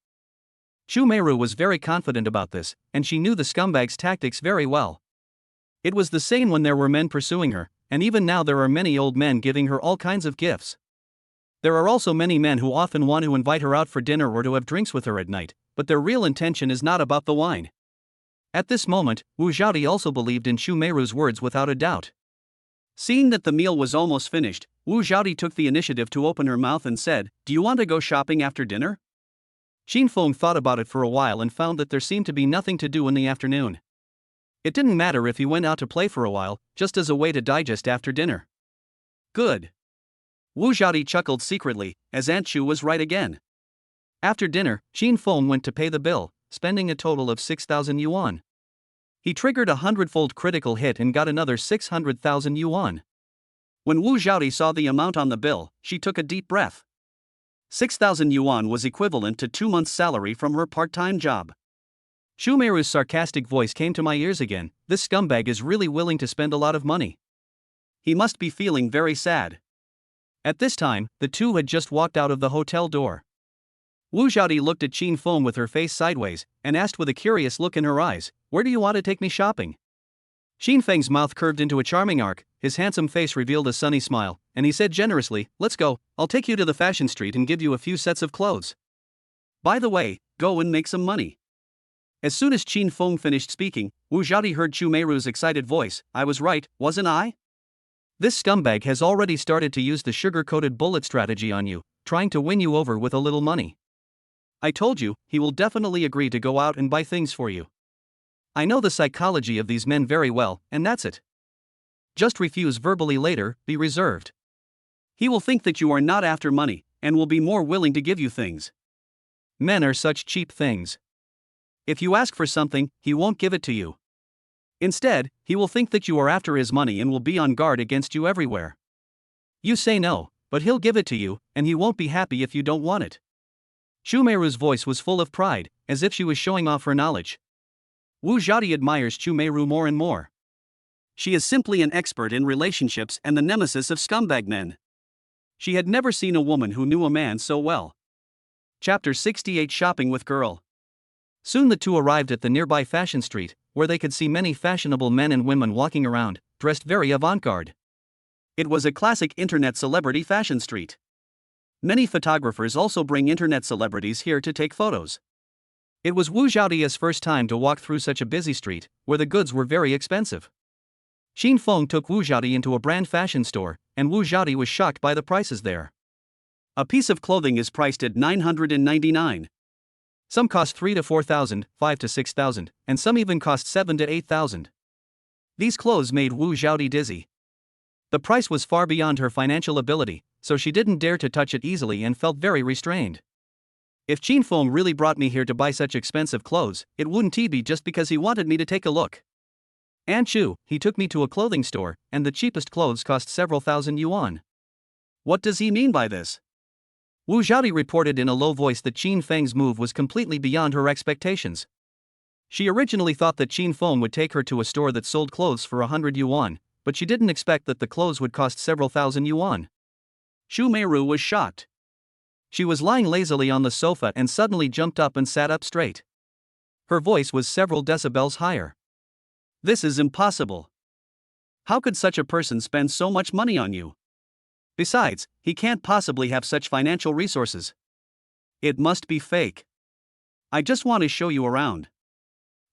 Zhu Meiru was very confident about this, and she knew the scumbag's tactics very well. It was the same when there were men pursuing her, and even now there are many old men giving her all kinds of gifts. There are also many men who often want to invite her out for dinner or to have drinks with her at night, but their real intention is not about the wine. At this moment, Wu Xiaoti also believed in Zhu Meiru's words without a doubt. Seeing that the meal was almost finished, Wu Xiaoti took the initiative to open her mouth and said, "Do you want to go shopping after dinner?" Shin Feng thought about it for a while and found that there seemed to be nothing to do in the afternoon. It didn't matter if he went out to play for a while, just as a way to digest after dinner. Good. Wu Xiaoti chuckled secretly, as Aunt Chu was right again. After dinner, Shin Feng went to pay the bill, spending a total of 6,000 yuan. He triggered a 100-fold critical hit and got another 600,000 yuan. When Wu Xiaoti saw the amount on the bill, she took a deep breath. 6,000 yuan was equivalent to 2 months' salary from her part-time job. Zhu Meiru's sarcastic voice came to my ears again. This scumbag is really willing to spend a lot of money. He must be feeling very sad. At this time, the two had just walked out of the hotel door. Wu Xiaoti looked at Shin Feng with her face sideways, and asked with a curious look in her eyes, "Where do you want to take me shopping?" Shin Feng's mouth curved into a charming arc, his handsome face revealed a sunny smile, and he said generously, "Let's go, I'll take you to the fashion street and give you a few sets of clothes. By the way, go and make some money." As soon as Shin Feng finished speaking, Wu Xiaoti heard Zhu Meiru's excited voice, "I was right, wasn't I? This scumbag has already started to use the sugar-coated bullet strategy on you, trying to win you over with a little money. I told you, he will definitely agree to go out and buy things for you. I know the psychology of these men very well, and that's it. Just refuse verbally later, be reserved. He will think that you are not after money, and will be more willing to give you things. Men are such cheap things. If you ask for something, he won't give it to you. Instead, he will think that you are after his money and will be on guard against you everywhere. You say no, but he'll give it to you, and he won't be happy if you don't want it." Zhu Meiru's voice was full of pride, as if she was showing off her knowledge. Wu Xiaoti admires Zhu Meiru more and more. She is simply an expert in relationships and the nemesis of scumbag men. She had never seen a woman who knew a man so well. Chapter 68 Shopping with Girl. Soon the two arrived at the nearby fashion street, where they could see many fashionable men and women walking around, dressed very avant-garde. It was a classic internet celebrity fashion street. Many photographers also bring internet celebrities here to take photos. It was Wu Xiaoti's first time to walk through such a busy street, where the goods were very expensive. Shin Feng took Wu Xiaoti into a brand fashion store, and Wu Xiaoti was shocked by the prices there. A piece of clothing is priced at 999. Some cost 3 to 4,000, 5 to 6,000, and some even cost 7 to 8,000. These clothes made Wu Xiaoti dizzy. The price was far beyond her financial ability, so she didn't dare to touch it easily and felt very restrained. If Shin Feng really brought me here to buy such expensive clothes, it wouldn't be just because he wanted me to take a look. Aunt Chu, he took me to a clothing store, and the cheapest clothes cost several thousand yuan. What does he mean by this? Wu Xiaoti reported in a low voice that Shin Feng's move was completely beyond her expectations. She originally thought that Shin Feng would take her to a store that sold clothes for 100 yuan, but she didn't expect that the clothes would cost several thousand yuan. Zhu Meiru was shocked. She was lying lazily on the sofa and suddenly jumped up and sat up straight. Her voice was several decibels higher. This is impossible. How could such a person spend so much money on you? Besides, he can't possibly have such financial resources. It must be fake. I just want to show you around.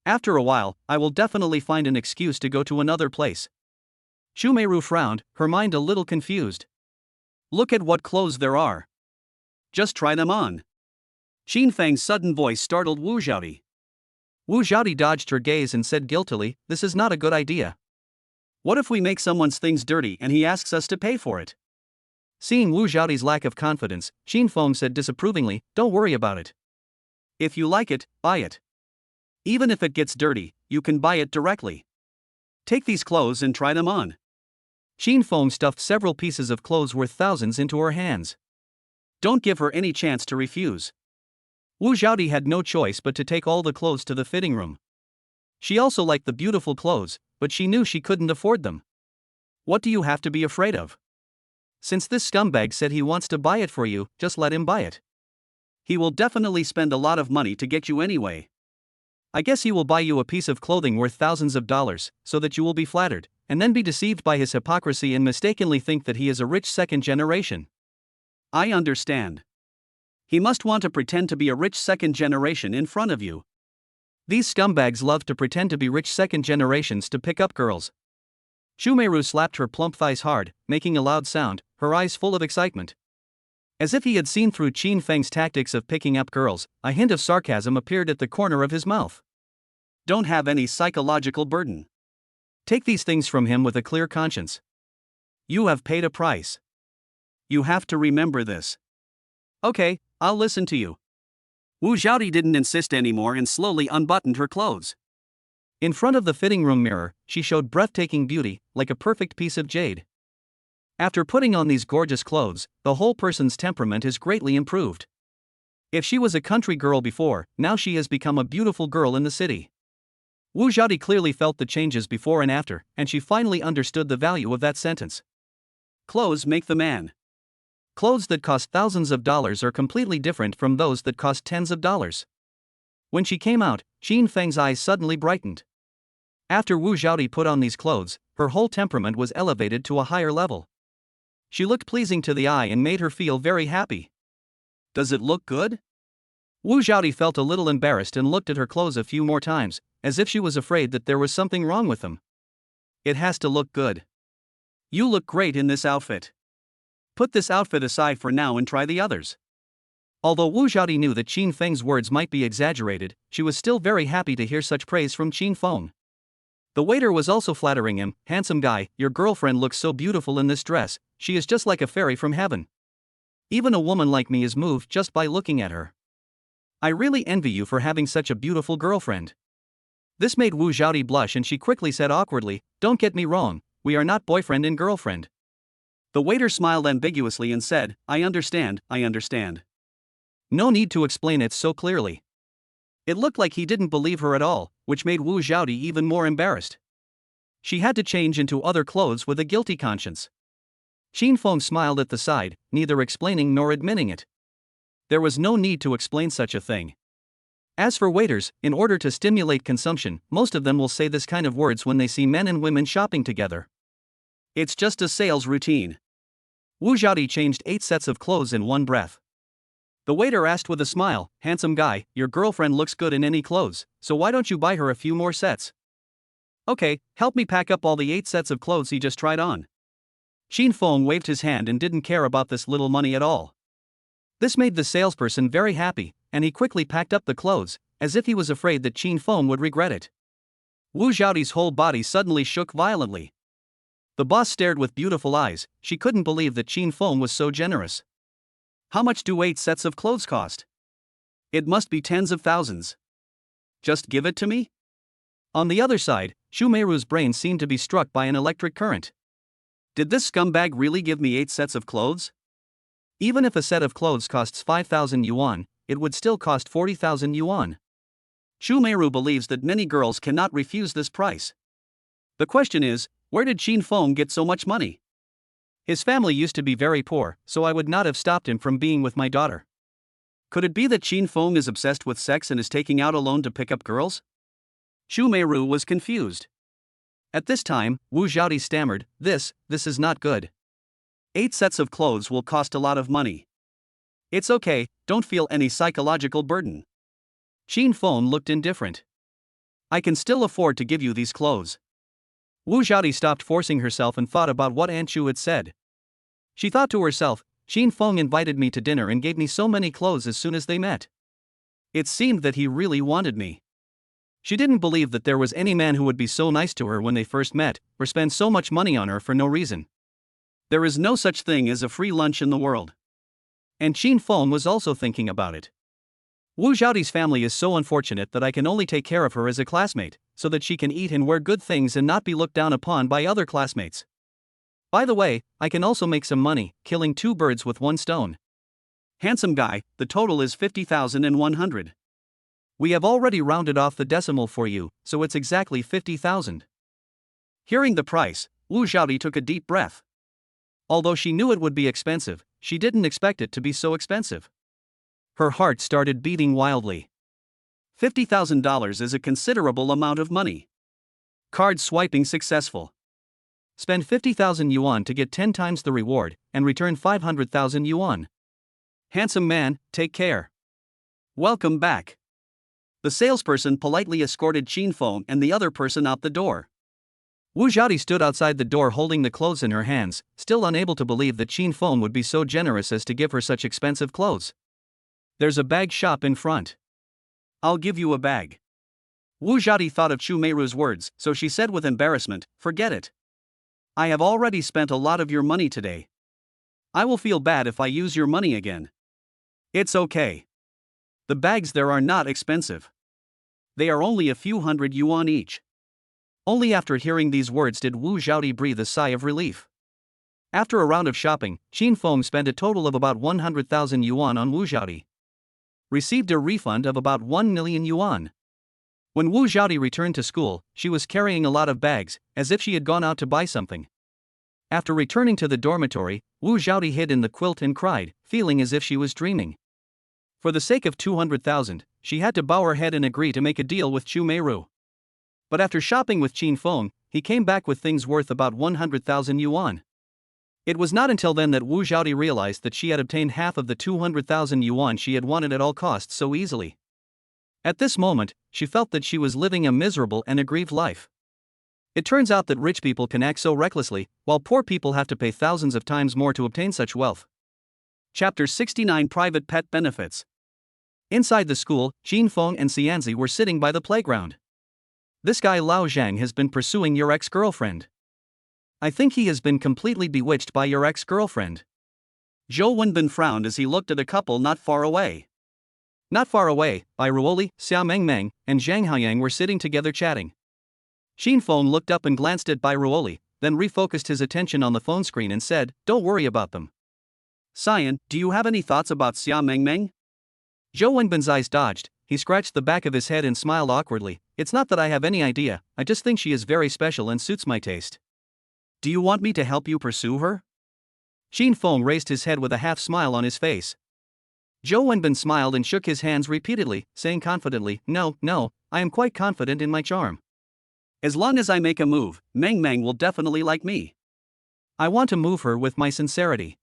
After a while, I will definitely find an excuse to go to another place. Shumeiru frowned, her mind a little confused. Look at what clothes there are. Just try them on. Xin Feng's sudden voice startled Wu Xiaodi. Wu Xiaodi dodged her gaze and said guiltily, "This is not a good idea." What if we make someone's things dirty and he asks us to pay for it? Seeing Wu Xiaodi's lack of confidence, Xin Feng said disapprovingly, "Don't worry about it. If you like it, buy it. Even if it gets dirty, you can buy it directly. Take these clothes and try them on." Xin Feng stuffed several pieces of clothes worth thousands into her hands. Don't give her any chance to refuse. Wu Xiaodi had no choice but to take all the clothes to the fitting room. She also liked the beautiful clothes, but she knew she couldn't afford them. What do you have to be afraid of? Since this scumbag said he wants to buy it for you, just let him buy it. He will definitely spend a lot of money to get you anyway. I guess he will buy you a piece of clothing worth thousands of dollars, so that you will be flattered, and then be deceived by his hypocrisy and mistakenly think that he is a rich second generation. I understand. He must want to pretend to be a rich second generation in front of you. These scumbags love to pretend to be rich second generations to pick up girls. Shumeiru slapped her plump thighs hard, making a loud sound, her eyes full of excitement. As if he had seen through Qin Feng's tactics of picking up girls, a hint of sarcasm appeared at the corner of his mouth. Don't have any psychological burden. Take these things from him with a clear conscience. You have paid a price. You have to remember this. Okay, I'll listen to you. Wu Xiaodi didn't insist anymore and slowly unbuttoned her clothes. In front of the fitting room mirror, she showed breathtaking beauty, like a perfect piece of jade. After putting on these gorgeous clothes, the whole person's temperament is greatly improved. If she was a country girl before, now she has become a beautiful girl in the city. Wu Xiaodi clearly felt the changes before and after, and she finally understood the value of that sentence. Clothes make the man. Clothes that cost thousands of dollars are completely different from those that cost tens of dollars. When she came out, Qin Feng's eyes suddenly brightened. After Wu Xiaodi put on these clothes, her whole temperament was elevated to a higher level. She looked pleasing to the eye and made her feel very happy. Does it look good? Wu Xiaodi felt a little embarrassed and looked at her clothes a few more times, as if she was afraid that there was something wrong with them. It has to look good. You look great in this outfit. Put this outfit aside for now and try the others. Although Wu Xiaodi knew that Qin Feng's words might be exaggerated, she was still very happy to hear such praise from Qin Feng. The waiter was also flattering him. "Handsome guy, your girlfriend looks so beautiful in this dress, she is just like a fairy from heaven. Even a woman like me is moved just by looking at her. I really envy you for having such a beautiful girlfriend." This made Wu Xiaodi blush and she quickly said awkwardly, "Don't get me wrong, we are not boyfriend and girlfriend." The waiter smiled ambiguously and said, I understand. No need to explain it so clearly. It looked like he didn't believe her at all, which made Wu Xiaodi even more embarrassed. She had to change into other clothes with a guilty conscience. Qin Feng smiled at the side, neither explaining nor admitting it. There was no need to explain such a thing. As for waiters, in order to stimulate consumption, most of them will say this kind of words when they see men and women shopping together. It's just a sales routine. Wu Xiaodi changed 8 sets of clothes in one breath. The waiter asked with a smile, "Handsome guy, your girlfriend looks good in any clothes, so why don't you buy her a few more sets?" Okay, help me pack up all the 8 sets of clothes he just tried on. Qin Feng waved his hand and didn't care about this little money at all. This made the salesperson very happy, and he quickly packed up the clothes, as if he was afraid that Qin Feng would regret it. Wu Xiaodi's whole body suddenly shook violently. The boss stared with beautiful eyes. She couldn't believe that Qin Feng was so generous. How much do 8 sets of clothes cost? It must be tens of thousands. Just give it to me? On the other side, Shumeiru's brain seemed to be struck by an electric current. Did this scumbag really give me 8 sets of clothes? Even if a set of clothes costs 5,000 yuan, it would still cost 40,000 yuan. Shumeiru believes that many girls cannot refuse this price. The question is, where did Qin Feng get so much money? His family used to be very poor, so I would not have stopped him from being with my daughter. Could it be that Qin Feng is obsessed with sex and is taking out alone to pick up girls? Xu Meiru was confused. At this time, Wu Xiaodi stammered, This is not good. 8 sets of clothes will cost a lot of money. It's okay, don't feel any psychological burden. Qin Feng looked indifferent. I can still afford to give you these clothes. Wu Xiaodi stopped forcing herself and thought about what Aunt Chu had said. She thought to herself, Qin Feng invited me to dinner and gave me so many clothes as soon as they met. It seemed that he really wanted me. She didn't believe that there was any man who would be so nice to her when they first met, or spend so much money on her for no reason. There is no such thing as a free lunch in the world. And Qin Feng was also thinking about it. Wu Xiaodi's family is so unfortunate that I can only take care of her as a classmate, so that she can eat and wear good things and not be looked down upon by other classmates. By the way, I can also make some money, killing 2 birds with 1 stone. Handsome guy, the total is 50,100. We have already rounded off the decimal for you, so it's exactly 50,000. Hearing the price, Wu Xiaodi took a deep breath. Although she knew it would be expensive, she didn't expect it to be so expensive. Her heart started beating wildly. $50,000 is a considerable amount of money. Card swiping successful. Spend 50,000 yuan to get 10 times the reward, and return 500,000 yuan. Handsome man, take care. Welcome back. The salesperson politely escorted Qin Feng and the other person out the door. Wu Xiaodi stood outside the door holding the clothes in her hands, still unable to believe that Qin Feng would be so generous as to give her such expensive clothes. There's a bag shop in front. I'll give you a bag. Wu Xiaodi thought of Xu Meiru's words, so she said with embarrassment, Forget it. I have already spent a lot of your money today. I will feel bad if I use your money again. It's okay. The bags there are not expensive. They are only a few hundred yuan each. Only after hearing these words did Wu Xiaodi breathe a sigh of relief. After a round of shopping, Qin Feng spent a total of about 100,000 yuan on Wu Xiaodi. Received a refund of about 1 million yuan. When Wu Xiaodi returned to school, she was carrying a lot of bags, as if she had gone out to buy something. After returning to the dormitory, Wu Xiaodi hid in the quilt and cried, feeling as if she was dreaming. For the sake of 200,000, she had to bow her head and agree to make a deal with Xu Meiru. But after shopping with Qin Feng, he came back with things worth about 100,000 yuan. It was not until then that Wu Xiaodi realized that she had obtained half of the 200,000 yuan she had wanted at all costs so easily. At this moment, she felt that she was living a miserable and aggrieved life. It turns out that rich people can act so recklessly, while poor people have to pay thousands of times more to obtain such wealth. Chapter 69 Private Pet Benefits. Inside the school, Qin Feng and Xianzi were sitting by the playground. This guy Lao Zhang has been pursuing your ex-girlfriend. I think he has been completely bewitched by your ex-girlfriend. Zhou Wenbin frowned as he looked at a couple not far away. Not far away, Bai Ruoli, Xia Mengmeng, and Zhang Haoyang were sitting together chatting. Qin Feng looked up and glanced at Bai Ruoli, then refocused his attention on the phone screen and said, Don't worry about them. Sion, do you have any thoughts about Xia Mengmeng? Zhou Wenbin's eyes dodged, he scratched the back of his head and smiled awkwardly. It's not that I have any idea, I just think she is very special and suits my taste. Do you want me to help you pursue her? Qin Feng raised his head with a half smile on his face. Zhou Wenbin smiled and shook his hands repeatedly, saying confidently, No, I am quite confident in my charm. As long as I make a move, Meng Meng will definitely like me. I want to move her with my sincerity.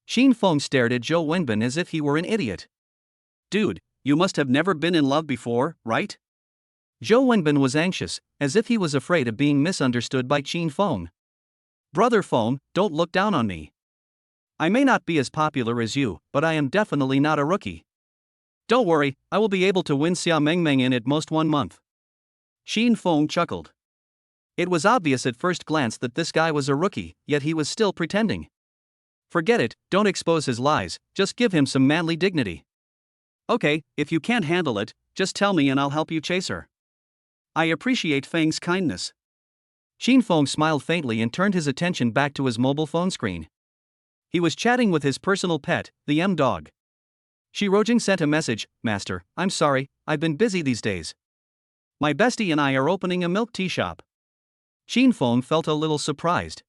Qin Feng stared at Zhou Wenbin as if he were an idiot. Dude, you must have never been in love before, right? Zhou Wenbin was anxious, as if he was afraid of being misunderstood by Qin Feng. Brother Feng, don't look down on me. I may not be as popular as you, but I am definitely not a rookie. Don't worry, I will be able to win Xia Mengmeng in at most 1 month. Qin Feng chuckled. It was obvious at first glance that this guy was a rookie, yet he was still pretending. Forget it, don't expose his lies, just give him some manly dignity. Okay, if you can't handle it, just tell me and I'll help you chase her. I appreciate Feng's kindness. Qin Feng smiled faintly and turned his attention back to his mobile phone screen. He was chatting with his personal pet, the M-Dog. Shi Rojing sent a message, Master, I'm sorry, I've been busy these days. My bestie and I are opening a milk tea shop. Qin Feng felt a little surprised.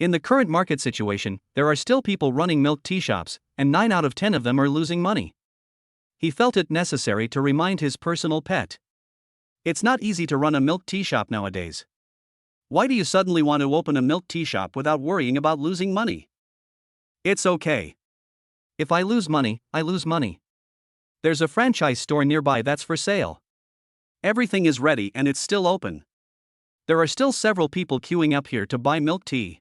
In the current market situation, there are still people running milk tea shops, and 9 out of 10 of them are losing money. He felt it necessary to remind his personal pet. It's not easy to run a milk tea shop nowadays. Why do you suddenly want to open a milk tea shop without worrying about losing money? It's okay. If I lose money, I lose money. There's a franchise store nearby that's for sale. Everything is ready and it's still open. There are still several people queuing up here to buy milk tea.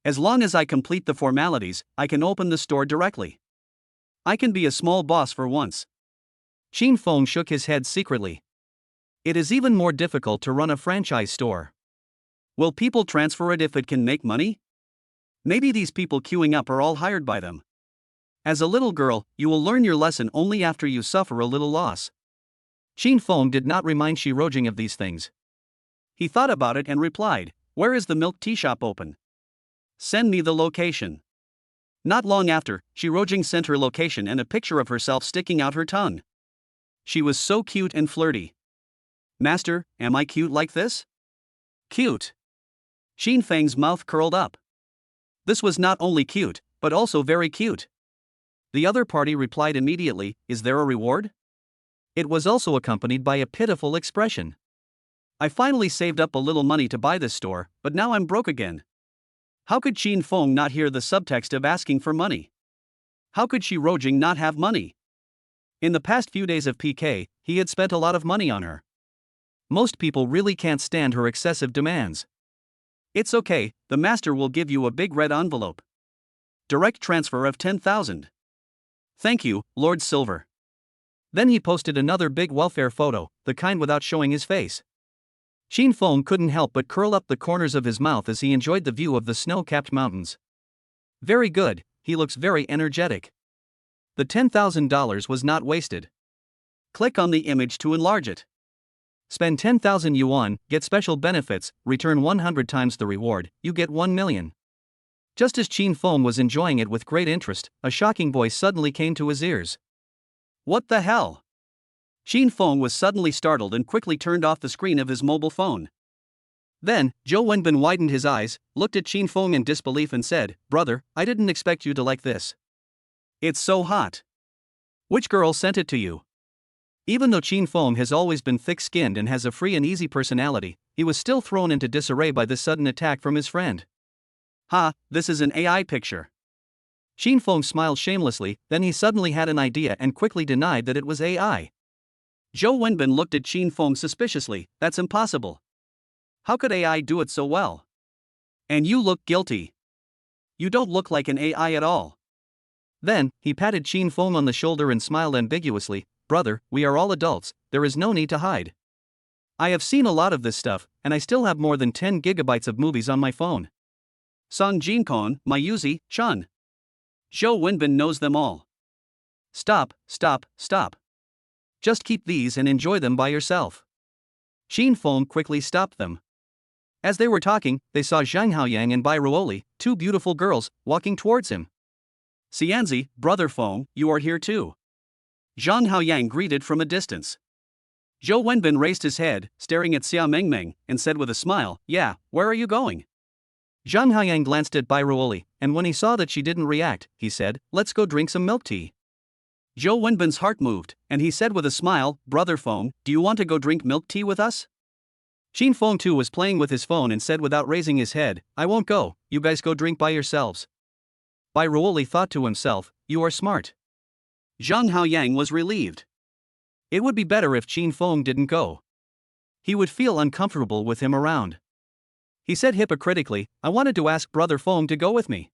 As long as I complete the formalities, I can open the store directly. I can be a small boss for once. Shin Feng shook his head secretly. It is even more difficult to run a franchise store. Will people transfer it if it can make money? Maybe these people queuing up are all hired by them. As a little girl, you will learn your lesson only after you suffer a little loss. Shin Feng did not remind Shirojing of these things. He thought about it and replied, "Where is the milk tea shop open? Send me the location." Not long after, Shirojing sent her location and a picture of herself sticking out her tongue. She was so cute and flirty. "Master, am I cute like this?" "Cute." Shin Feng's mouth curled up. This was not only cute, but also very cute. The other party replied immediately, "Is there a reward?" It was also accompanied by a pitiful expression. "I finally saved up a little money to buy this store, but now I'm broke again." How could Shin Feng not hear the subtext of asking for money? How could Shirojing not have money? In the past few days of PK, he had spent a lot of money on her. Most people really can't stand her excessive demands. "It's okay, the master will give you a big red envelope. Direct transfer of 10,000. Thank you, Lord Silver." Then he posted another big welfare photo, the kind without showing his face. Shin Feng couldn't help but curl up the corners of his mouth as he enjoyed the view of the snow-capped mountains. Very good, he looks very energetic. The $10,000 was not wasted. Click on the image to enlarge it. Spend 10,000 yuan, get special benefits, return 100 times the reward, you get 1 million. Just as Shin Feng was enjoying it with great interest, a shocking voice suddenly came to his ears. What the hell? Shin Feng was suddenly startled and quickly turned off the screen of his mobile phone. Then, Zhou Wenbin widened his eyes, looked at Shin Feng in disbelief and said, "Brother, I didn't expect you to like this. It's so hot. Which girl sent it to you?" Even though Shin Feng has always been thick-skinned and has a free and easy personality, he was still thrown into disarray by this sudden attack from his friend. "Ha, this is an AI picture." Shin Feng smiled shamelessly, then he suddenly had an idea and quickly denied that it was AI. Zhou Wenbin looked at Shin Feng suspiciously. "That's impossible. How could AI do it so well? And you look guilty. You don't look like an AI at all." Then, he patted Shin Feng on the shoulder and smiled ambiguously. "Brother, we are all adults, there is no need to hide. I have seen a lot of this stuff, and I still have more than 10 gigabytes of movies on my phone. Song Jinkon, Mayuzi, Chun. Zhou Wenbin knows them all. Stop, stop, stop. Just keep these and enjoy them by yourself." Shin Feng quickly stopped them. As they were talking, they saw Zhang Haoyang and Bai Ruoli, two beautiful girls, walking towards him. "Xianzi, brother Feng, you are here too." Zhang Haoyang greeted from a distance. Zhou Wenbin raised his head, staring at Xia Mengmeng, and said with a smile, "Yeah, where are you going?" Zhang Haoyang glanced at Bai Ruoli, and when he saw that she didn't react, he said, "Let's go drink some milk tea." Zhou Wenbin's heart moved, and he said with a smile, "Brother Feng, do you want to go drink milk tea with us?" Shin Feng too was playing with his phone and said without raising his head, "I won't go, you guys go drink by yourselves." Bai Ruoli thought to himself, "You are smart." Zhang Haoyang was relieved. It would be better if Shin Feng didn't go. He would feel uncomfortable with him around. He said hypocritically, "I wanted to ask Brother Feng to go with me.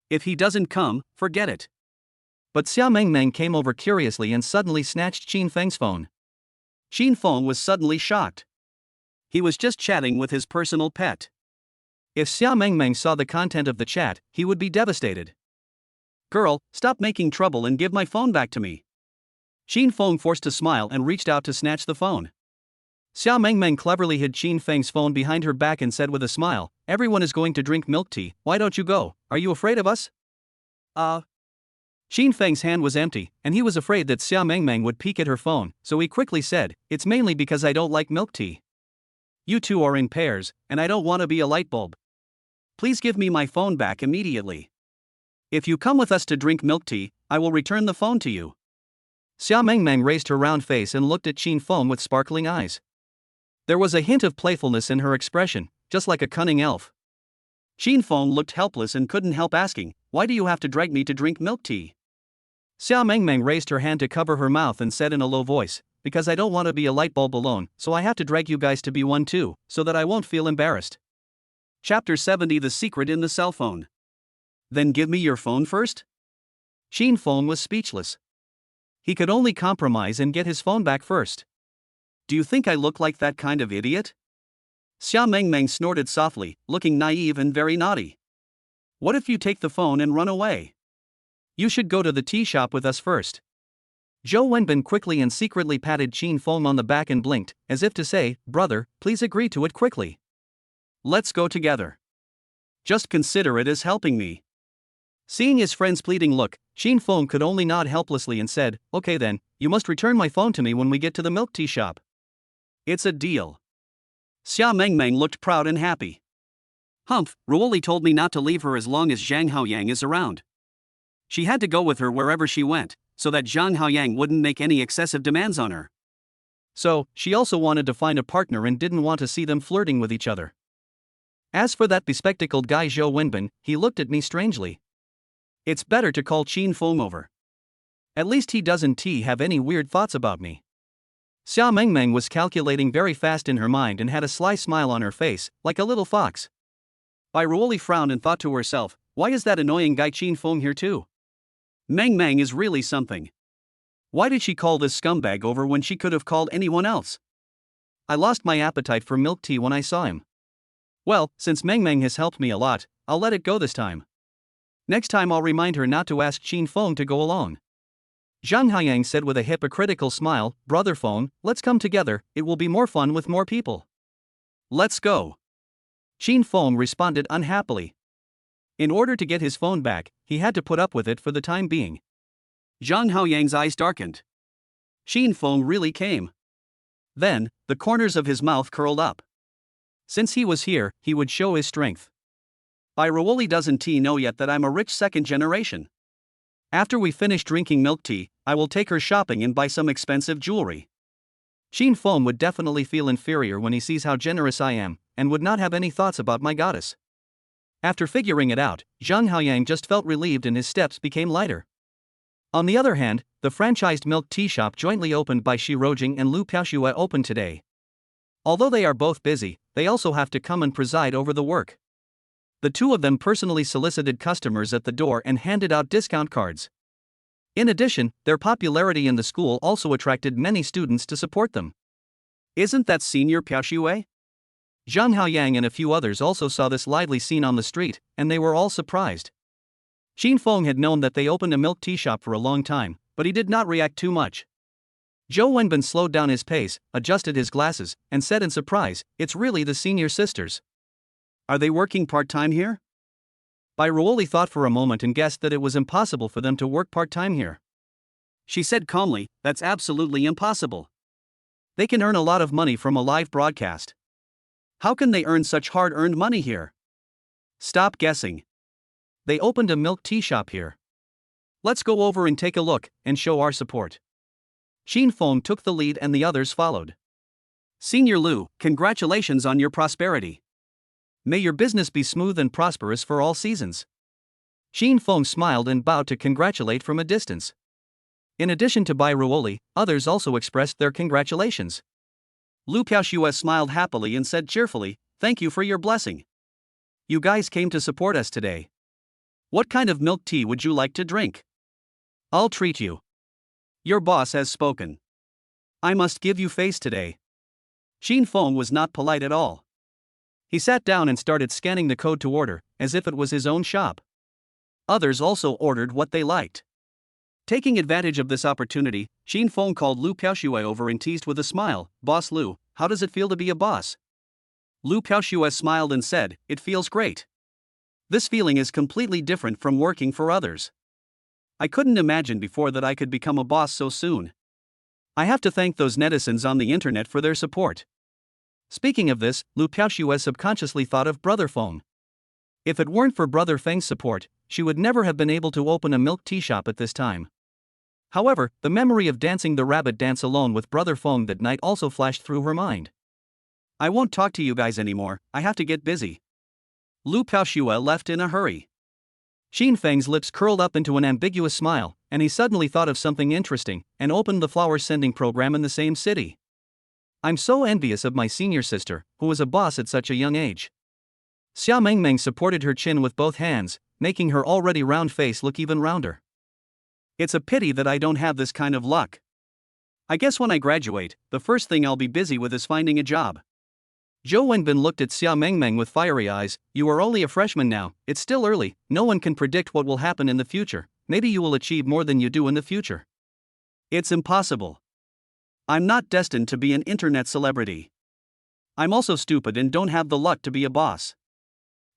If he doesn't come, forget it." But Xia Mengmeng came over curiously and suddenly snatched Shin Feng's phone. Shin Feng was suddenly shocked. He was just chatting with his personal pet. If Xia Mengmeng saw the content of the chat, he would be devastated. "Girl, stop making trouble and give my phone back to me." Shin Feng forced a smile and reached out to snatch the phone. Xia Mengmeng cleverly hid Shin Feng's phone behind her back and said with a smile, "Everyone is going to drink milk tea, why don't you go? Are you afraid of us?" Shin Feng's hand was empty, and he was afraid that Xia Mengmeng would peek at her phone, so he quickly said, "It's mainly because I don't like milk tea. You two are in pairs, and I don't want to be a light bulb." Please give me my phone back immediately. If you come with us to drink milk tea, I will return the phone to you. Xia Mengmeng raised her round face and looked at Shin Feng with sparkling eyes. There was a hint of playfulness in her expression, just like a cunning elf. Shin Feng looked helpless and couldn't help asking, "Why do you have to drag me to drink milk tea?" Xia Mengmeng raised her hand to cover her mouth and said in a low voice, "Because I don't want to be a light bulb alone, so I have to drag you guys to be one too, so that I won't feel embarrassed." Chapter 70: The Secret in the Cell Phone. Then give me your phone first? Shin Feng was speechless. He could only compromise and get his phone back first. Do you think I look like that kind of idiot? Xia Mengmeng snorted softly, looking naive and very naughty. What if you take the phone and run away? You should go to the tea shop with us first. Zhou Wenbin quickly and secretly patted Shin Feng on the back and blinked, as if to say, "Brother, please agree to it quickly. Let's go together. Just consider it as helping me." Seeing his friend's pleading look, Shin Feng could only nod helplessly and said, "Okay then, you must return my phone to me when we get to the milk tea shop." It's a deal. Xia Mengmeng looked proud and happy. Humph, Ruoli told me not to leave her as long as Zhang Haoyang is around. She had to go with her wherever she went, so that Zhang Haoyang wouldn't make any excessive demands on her. So, she also wanted to find a partner and didn't want to see them flirting with each other. As for that bespectacled guy Zhou Wenbin, he looked at me strangely. It's better to call Shin Feng over. At least he doesn't have any weird thoughts about me. Xia Mengmeng was calculating very fast in her mind and had a sly smile on her face, like a little fox. Bai Ruoli frowned and thought to herself, why is that annoying guy Shin Feng here too? Mengmeng is really something. Why did she call this scumbag over when she could have called anyone else? I lost my appetite for milk tea when I saw him. Well, since Mengmeng has helped me a lot, I'll let it go this time. Next time I'll remind her not to ask Shin Feng to go along. Zhang Haoyang said with a hypocritical smile, "Brother Feng, let's come together, it will be more fun with more people." Let's go. Shin Feng responded unhappily. In order to get his phone back, he had to put up with it for the time being. Zhang Haoyang's eyes darkened. Shin Feng really came. Then, the corners of his mouth curled up. Since he was here, he would show his strength. Bai Ruoli doesn't know yet that I'm a rich second generation. After we finish drinking milk tea, I will take her shopping and buy some expensive jewelry. Shin Feng would definitely feel inferior when he sees how generous I am, and would not have any thoughts about my goddess. After figuring it out, Zhang Haoyang just felt relieved and his steps became lighter. On the other hand, the franchised milk tea shop jointly opened by Shi Rojing and Lu Piaoxue opened today. Although they are both busy, they also have to come and preside over the work. The two of them personally solicited customers at the door and handed out discount cards. In addition, their popularity in the school also attracted many students to support them. Isn't that Senior Piaoxue? Zhang Haoyang and a few others also saw this lively scene on the street, and they were all surprised. Shin Feng had known that they opened a milk tea shop for a long time, but he did not react too much. Zhou Wenbin slowed down his pace, adjusted his glasses, and said in surprise, "It's really the senior sisters. Are they working part-time here?" Bai Ruoli thought for a moment and guessed that it was impossible for them to work part-time here. She said calmly, "That's absolutely impossible. They can earn a lot of money from a live broadcast. How can they earn such hard-earned money here?" Stop guessing. They opened a milk tea shop here. Let's go over and take a look, and show our support. Shin Feng took the lead and the others followed. Senior Lu, congratulations on your prosperity. May your business be smooth and prosperous for all seasons. Shin Feng smiled and bowed to congratulate from a distance. In addition to Bai Ruoli, others also expressed their congratulations. Lu Piaoxue smiled happily and said cheerfully, "Thank you for your blessing. You guys came to support us today. What kind of milk tea would you like to drink?" "I'll treat you. Your boss has spoken. I must give you face today." Shin Feng was not polite at all. He sat down and started scanning the code to order, as if it was his own shop. Others also ordered what they liked. Taking advantage of this opportunity, Shin Feng called Lu Piaoxue over and teased with a smile, "Boss Lu, how does it feel to be a boss?" Lu Piaoxue smiled and said, "It feels great. This feeling is completely different from working for others. I couldn't imagine before that I could become a boss so soon. I have to thank those netizens on the internet for their support." Speaking of this, Lu Piaoxue subconsciously thought of Brother Feng. If it weren't for Brother Feng's support, she would never have been able to open a milk tea shop at this time. However, the memory of dancing the rabbit dance alone with Brother Feng that night also flashed through her mind. I won't talk to you guys anymore, I have to get busy. Lu Piaoxue left in a hurry. Shin Feng's lips curled up into an ambiguous smile, and he suddenly thought of something interesting, and opened the flower sending program in the same city. I'm so envious of my senior sister, who was a boss at such a young age. Xia Mengmeng supported her chin with both hands, making her already round face look even rounder. It's a pity that I don't have this kind of luck. I guess when I graduate, the first thing I'll be busy with is finding a job. Zhou Wenbin looked at Xia Mengmeng with fiery eyes. You are only a freshman now, it's still early, no one can predict what will happen in the future, maybe you will achieve more than you do in the future. It's impossible. I'm not destined to be an internet celebrity. I'm also stupid and don't have the luck to be a boss.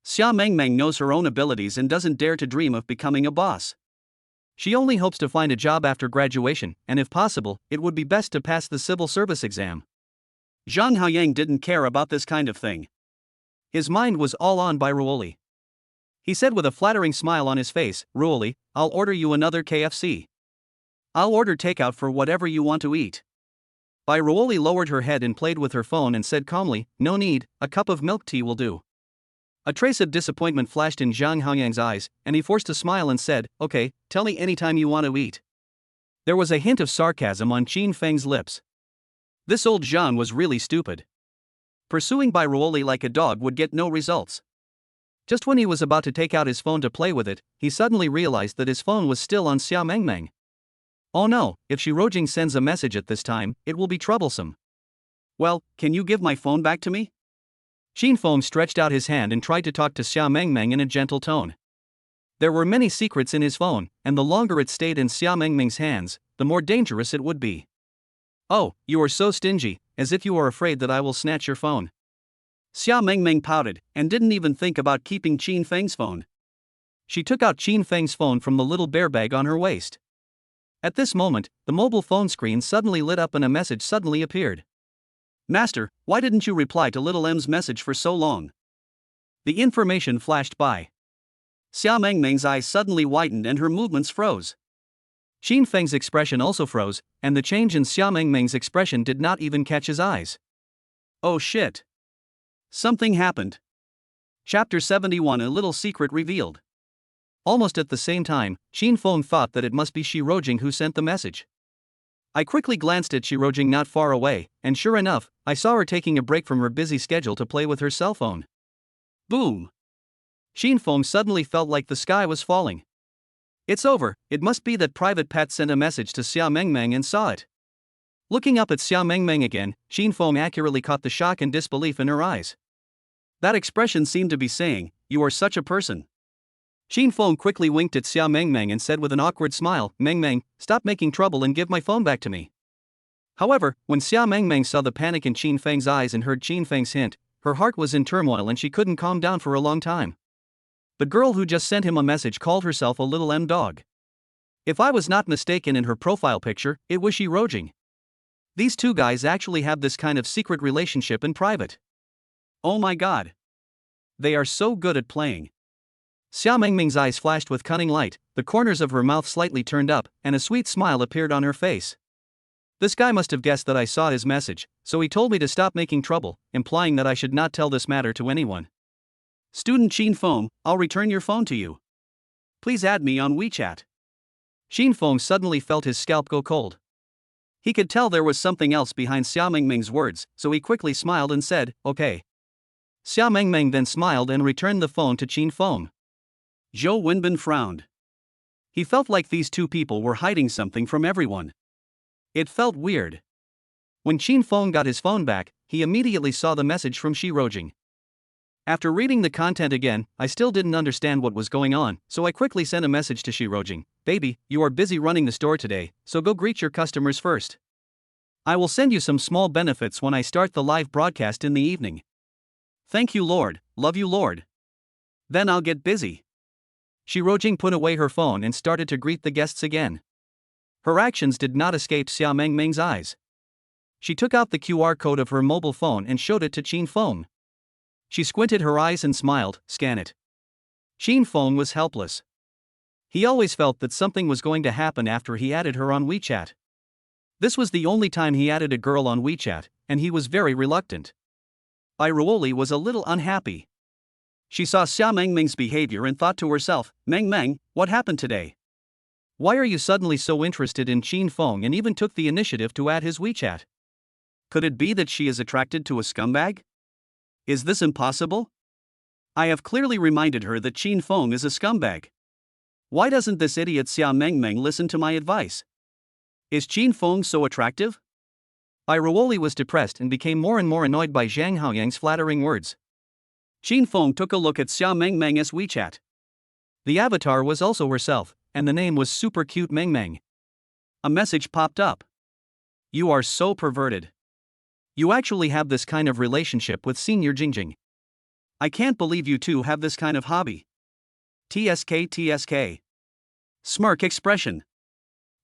Xia Mengmeng knows her own abilities and doesn't dare to dream of becoming a boss. She only hopes to find a job after graduation, and if possible, it would be best to pass the civil service exam. Zhang Haoyang didn't care about this kind of thing. His mind was all on Bai Ruoli. He said with a flattering smile on his face, Ruoli, I'll order you another KFC. I'll order takeout for whatever you want to eat. Bai Ruoli lowered her head and played with her phone and said calmly, no need, a cup of milk tea will do. A trace of disappointment flashed in Zhang Haoyang's eyes, and he forced a smile and said, okay, tell me anytime you want to eat. There was a hint of sarcasm on Qin Feng's lips. This old Zhang was really stupid. Pursuing Bai Ruoli like a dog would get no results. Just when he was about to take out his phone to play with it, he suddenly realized that his phone was still on Xia Mengmeng. Oh no, if Shi Rojing sends a message at this time, it will be troublesome. Well, can you give my phone back to me? Shin Feng stretched out his hand and tried to talk to Xia Mengmeng in a gentle tone. There were many secrets in his phone, and the longer it stayed in Xia Mengmeng's hands, the more dangerous it would be. Oh, you are so stingy, as if you are afraid that I will snatch your phone. Xia Mengmeng pouted, and didn't even think about keeping Qin Feng's phone. She took out Qin Feng's phone from the little bear bag on her waist. At this moment, the mobile phone screen suddenly lit up and a message suddenly appeared. Master, why didn't you reply to little M's message for so long? The information flashed by. Xia Mengmeng's eyes suddenly widened and her movements froze. Qin Feng's expression also froze, and the change in Xia Mengmeng's expression did not even catch his eyes. Oh shit. Something happened. Chapter 71 A Little Secret Revealed. Almost at the same time, Qin Feng thought that it must be Shi Rojing who sent the message. I quickly glanced at Shi Rojing not far away, and sure enough, I saw her taking a break from her busy schedule to play with her cell phone. Boom! Qin Feng suddenly felt like the sky was falling. It's over, it must be that Private Pat sent a message to Xia Mengmeng and saw it. Looking up at Xia Mengmeng again, Qin Feng accurately caught the shock and disbelief in her eyes. That expression seemed to be saying, you are such a person. Qin Feng quickly winked at Xia Mengmeng and said with an awkward smile, Mengmeng, stop making trouble and give my phone back to me. However, when Xia Mengmeng saw the panic in Qin Feng's eyes and heard Qin Feng's hint, her heart was in turmoil and she couldn't calm down for a long time. The girl who just sent him a message called herself a little M-dog. If I was not mistaken in her profile picture, it was Shi Rojing. These two guys actually have this kind of secret relationship in private. Oh my god. They are so good at playing. Xia Mengmeng's eyes flashed with cunning light, the corners of her mouth slightly turned up, and a sweet smile appeared on her face. This guy must have guessed that I saw his message, so he told me to stop making trouble, implying that I should not tell this matter to anyone. Student Qin Feng, I'll return your phone to you. Please add me on WeChat. Qin Feng suddenly felt his scalp go cold. He could tell there was something else behind Xia Mengmeng's words, so he quickly smiled and said, okay. Xia Mengmeng then smiled and returned the phone to Qin Feng. Zhou Wenbin frowned. He felt like these two people were hiding something from everyone. It felt weird. When Qin Feng got his phone back, he immediately saw the message from Shi Rojing. After reading the content again, I still didn't understand what was going on, so I quickly sent a message to Shi Rojing. Baby, you are busy running the store today, so go greet your customers first. I will send you some small benefits when I start the live broadcast in the evening. Thank you, Lord, love you, Lord. Then I'll get busy. Shi Rojing put away her phone and started to greet the guests again. Her actions did not escape Xia Mengmeng's eyes. She took out the QR code of her mobile phone and showed it to Qin Feng. She squinted her eyes and smiled, scan it. Shin Feng was helpless. He always felt that something was going to happen after he added her on WeChat. This was the only time he added a girl on WeChat, and he was very reluctant. Ruoli was a little unhappy. She saw Xia Mengmeng's behavior and thought to herself, Meng, what happened today? Why are you suddenly so interested in Shin Feng and even took the initiative to add his WeChat? Could it be that she is attracted to a scumbag? Is this impossible? I have clearly reminded her that Shin Feng is a scumbag. Why doesn't this idiot Xia Mengmeng listen to my advice? Is Shin Feng so attractive? Ruoli was depressed and became more and more annoyed by Jang Xiaopang's flattering words. Shin Feng took a look at Xia Mengmeng's WeChat. The avatar was also herself, and the name was super cute Mengmeng. A message popped up. You are so perverted. You actually have this kind of relationship with Senior Jingjing. I can't believe you two have this kind of hobby. TSK. Smirk expression.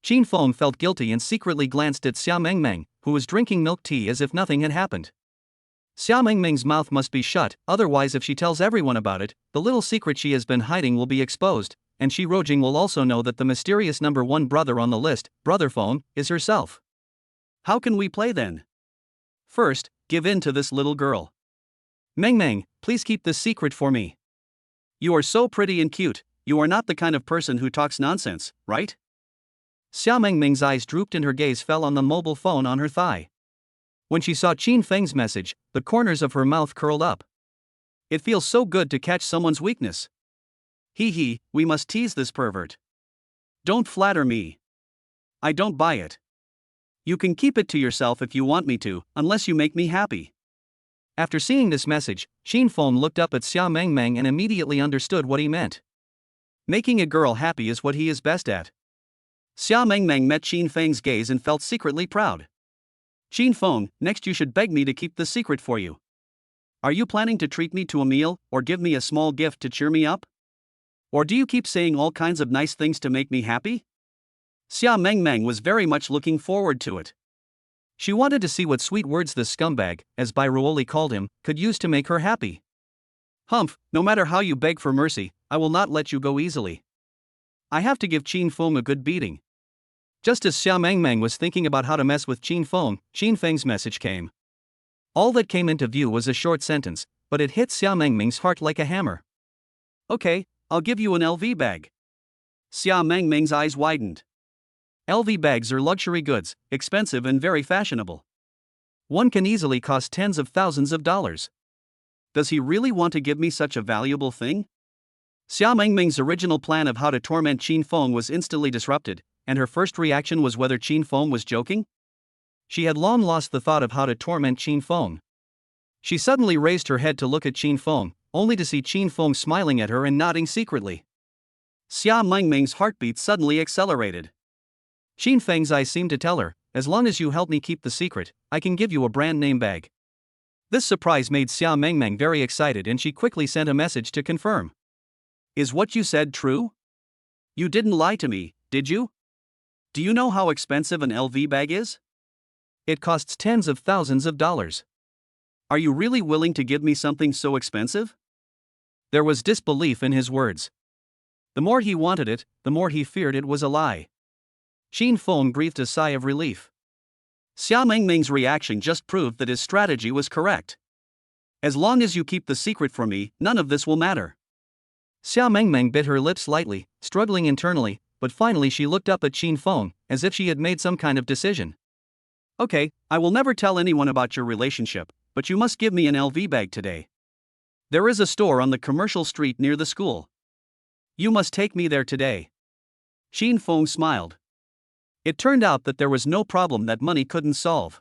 Shin Feng felt guilty and secretly glanced at Xia Mengmeng, who was drinking milk tea as if nothing had happened. Xia Mengmeng's mouth must be shut, otherwise if she tells everyone about it, the little secret she has been hiding will be exposed, and Shi Rojing will also know that the mysterious number one brother on the list, Brother Feng, is herself. How can we play then? First, give in to this little girl. Mengmeng, please keep this secret for me. You are so pretty and cute, you are not the kind of person who talks nonsense, right? Xia Mengmeng's eyes drooped and her gaze fell on the mobile phone on her thigh. When she saw Shin Feng's message, the corners of her mouth curled up. It feels so good to catch someone's weakness. We must tease this pervert. Don't flatter me. I don't buy it. You can keep it to yourself if you want me to, unless you make me happy. After seeing this message, Shin Feng looked up at Xia Mengmeng and immediately understood what he meant. Making a girl happy is what he is best at. Xia Mengmeng met Shin Feng's gaze and felt secretly proud. Shin Feng, next you should beg me to keep the secret for you. Are you planning to treat me to a meal, or give me a small gift to cheer me up? Or do you keep saying all kinds of nice things to make me happy? Xia Mengmeng was very much looking forward to it. She wanted to see what sweet words this scumbag, as Ruoli called him, could use to make her happy. Humph, no matter how you beg for mercy, I will not let you go easily. I have to give Shin Feng a good beating. Just as Xia Mengmeng was thinking about how to mess with Shin Feng's message came. All that came into view was a short sentence, but it hit Xia Mengmeng's heart like a hammer. Okay, I'll give you an LV bag. Xia Mengmeng's eyes widened. LV bags are luxury goods, expensive and very fashionable. One can easily cost tens of thousands of dollars. Does he really want to give me such a valuable thing? Xia Mengmeng's original plan of how to torment Shin Feng was instantly disrupted, and her first reaction was whether Shin Feng was joking? She had long lost the thought of how to torment Shin Feng. She suddenly raised her head to look at Shin Feng, only to see Shin Feng smiling at her and nodding secretly. Xia Mengmeng's heartbeat suddenly accelerated. Shin Feng's eyes seemed to tell her, as long as you help me keep the secret, I can give you a brand name bag. This surprise made Xia Mengmeng very excited and she quickly sent a message to confirm. Is what you said true? You didn't lie to me, did you? Do you know how expensive an LV bag is? It costs tens of thousands of dollars. Are you really willing to give me something so expensive? There was disbelief in his words. The more he wanted it, the more he feared it was a lie. Shin Feng breathed a sigh of relief. Xia Mengmeng's reaction just proved that his strategy was correct. As long as you keep the secret from me, none of this will matter. Xia Mengmeng bit her lips lightly, struggling internally, but finally she looked up at Shin Feng, as if she had made some kind of decision. Okay, I will never tell anyone about your relationship, but you must give me an LV bag today. There is a store on the commercial street near the school. You must take me there today. Shin Feng smiled. It turned out that there was no problem that money couldn't solve.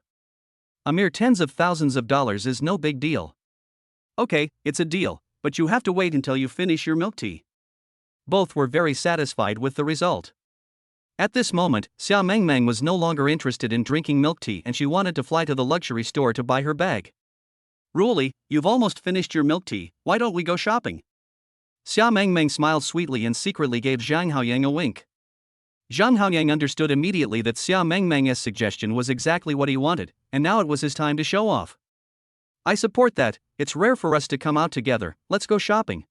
A mere tens of thousands of dollars is no big deal. Okay, it's a deal, but you have to wait until you finish your milk tea. Both were very satisfied with the result. At this moment, Xia Mengmeng was no longer interested in drinking milk tea and she wanted to fly to the luxury store to buy her bag. Ruoli, you've almost finished your milk tea, why don't we go shopping? Xia Mengmeng smiled sweetly and secretly gave Zhang Haoyang a wink. Zhang Haoyang understood immediately that Xia Mengmeng's suggestion was exactly what he wanted, and now it was his time to show off. I support that, it's rare for us to come out together, let's go shopping.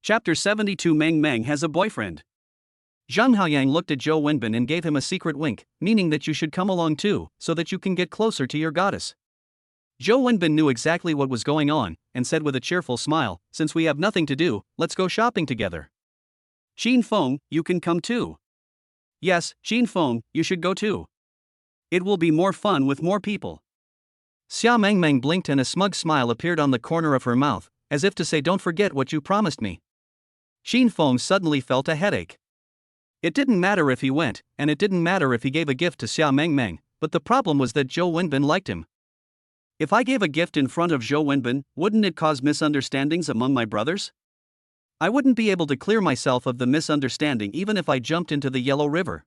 Chapter 72 Meng Meng has a boyfriend. Zhang Haoyang looked at Zhou Wenbin and gave him a secret wink, meaning that you should come along too, so that you can get closer to your goddess. Zhou Wenbin knew exactly what was going on, and said with a cheerful smile, since we have nothing to do, let's go shopping together. Xin Feng, you can come too. Yes, Xin Feng, you should go too. It will be more fun with more people. Xia Mengmeng blinked and a smug smile appeared on the corner of her mouth, as if to say don't forget what you promised me. Xin Feng suddenly felt a headache. It didn't matter if he went, and it didn't matter if he gave a gift to Xia Mengmeng, but the problem was that Zhou Wenbin liked him. If I gave a gift in front of Zhou Wenbin, wouldn't it cause misunderstandings among my brothers? I wouldn't be able to clear myself of the misunderstanding even if I jumped into the Yellow River.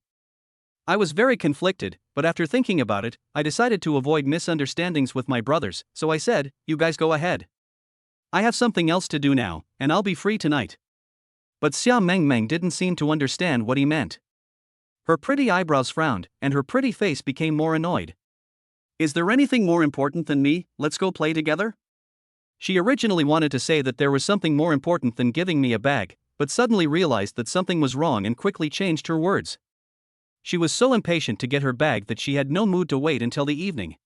I was very conflicted, but after thinking about it, I decided to avoid misunderstandings with my brothers, so I said, you guys go ahead. I have something else to do now, and I'll be free tonight. But Xia Mengmeng didn't seem to understand what he meant. Her pretty eyebrows frowned, and her pretty face became more annoyed. Is there anything more important than me? Let's go play together? She originally wanted to say that there was something more important than giving me a bag, but suddenly realized that something was wrong and quickly changed her words. She was so impatient to get her bag that she had no mood to wait until the evening.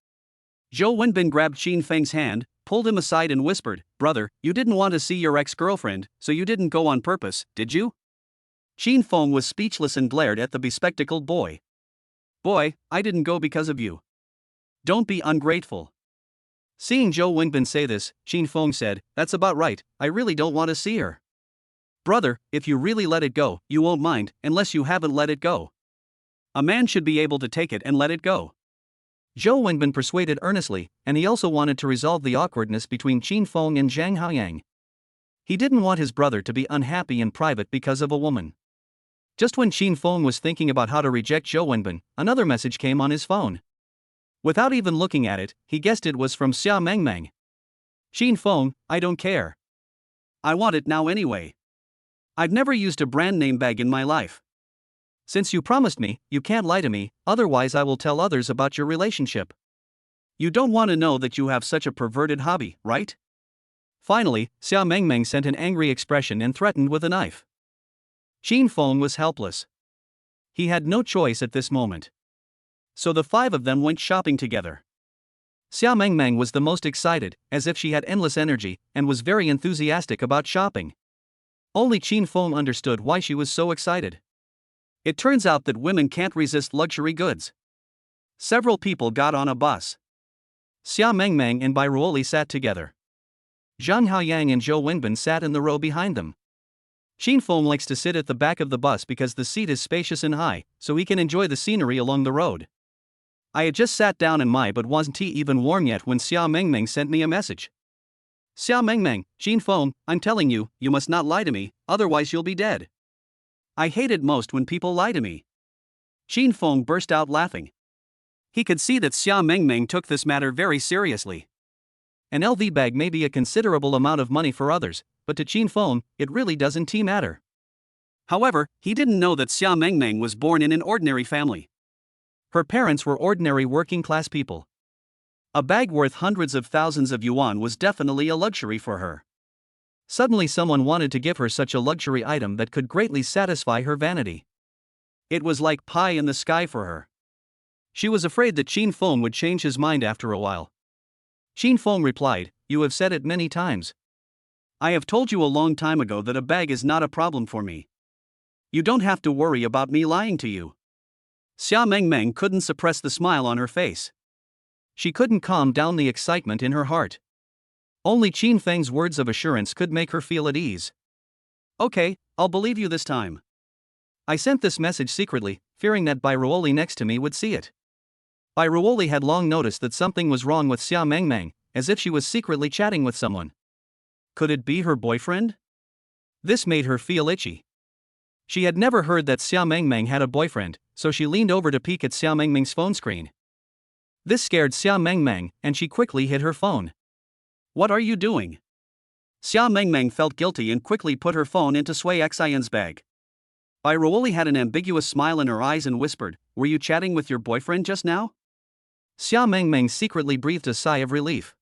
Zhou Wenbin grabbed Xin Feng's hand, pulled him aside and whispered, brother, you didn't want to see your ex-girlfriend, so you didn't go on purpose, did you? Xin Feng was speechless and glared at the bespectacled boy. Boy, I didn't go because of you. Don't be ungrateful. Seeing Zhou Wenbin say this, Xin Feng said, that's about right, I really don't want to see her. Brother, if you really let it go, you won't mind, unless you haven't let it go. A man should be able to take it and let it go. Zhou Wenbin persuaded earnestly, and he also wanted to resolve the awkwardness between Xin Feng and Zhang Haoyang. He didn't want his brother to be unhappy in private because of a woman. Just when Xin Feng was thinking about how to reject Zhou Wenbin, another message came on his phone. Without even looking at it, he guessed it was from Xia Mengmeng. Xin Feng, I don't care. I want it now anyway. I've never used a brand name bag in my life. Since you promised me, you can't lie to me, otherwise I will tell others about your relationship. You don't want to know that you have such a perverted hobby, right? Finally, Xia Mengmeng sent an angry expression and threatened with a knife. Xin Feng was helpless. He had no choice at this moment. So the five of them went shopping together. Xia Mengmeng was the most excited, as if she had endless energy, and was very enthusiastic about shopping. Only Xin Feng understood why she was so excited. It turns out that women can't resist luxury goods. Several people got on a bus. Xia Mengmeng and Bai Ruoli sat together. Zhang Haoyang and Zhou Wenbin sat in the row behind them. Xin Feng likes to sit at the back of the bus because the seat is spacious and high, so he can enjoy the scenery along the road. I had just sat down in my but wasn't tea even warm yet when Xia Mengmeng sent me a message. Xia Mengmeng, Xin Feng, I'm telling you, you must not lie to me, otherwise you'll be dead. I hate it most when people lie to me. Xin Feng burst out laughing. He could see that Xia Mengmeng took this matter very seriously. An LV bag may be a considerable amount of money for others, but to Xin Feng, it really doesn't matter. However, he didn't know that Xia Mengmeng was born in an ordinary family. Her parents were ordinary working-class people. A bag worth hundreds of thousands of yuan was definitely a luxury for her. Suddenly someone wanted to give her such a luxury item that could greatly satisfy her vanity. It was like pie in the sky for her. She was afraid that Xin Feng would change his mind after a while. Xin Feng replied, you have said it many times. I have told you a long time ago that a bag is not a problem for me. You don't have to worry about me lying to you. Xia Mengmeng couldn't suppress the smile on her face. She couldn't calm down the excitement in her heart. Only Xin Feng's words of assurance could make her feel at ease. Okay, I'll believe you this time. I sent this message secretly, fearing that Bai Ruoli next to me would see it. Bai Ruoli had long noticed that something was wrong with Xia Mengmeng, as if she was secretly chatting with someone. Could it be her boyfriend? This made her feel itchy. She had never heard that Xia Mengmeng had a boyfriend, so she leaned over to peek at Xia Mengmeng's phone screen. This scared Xia Mengmeng, and she quickly hid her phone. What are you doing? Xia Mengmeng felt guilty and quickly put her phone into Sui Xian's bag. Bai Ruoli had an ambiguous smile in her eyes and whispered, were you chatting with your boyfriend just now? Xia Mengmeng secretly breathed a sigh of relief.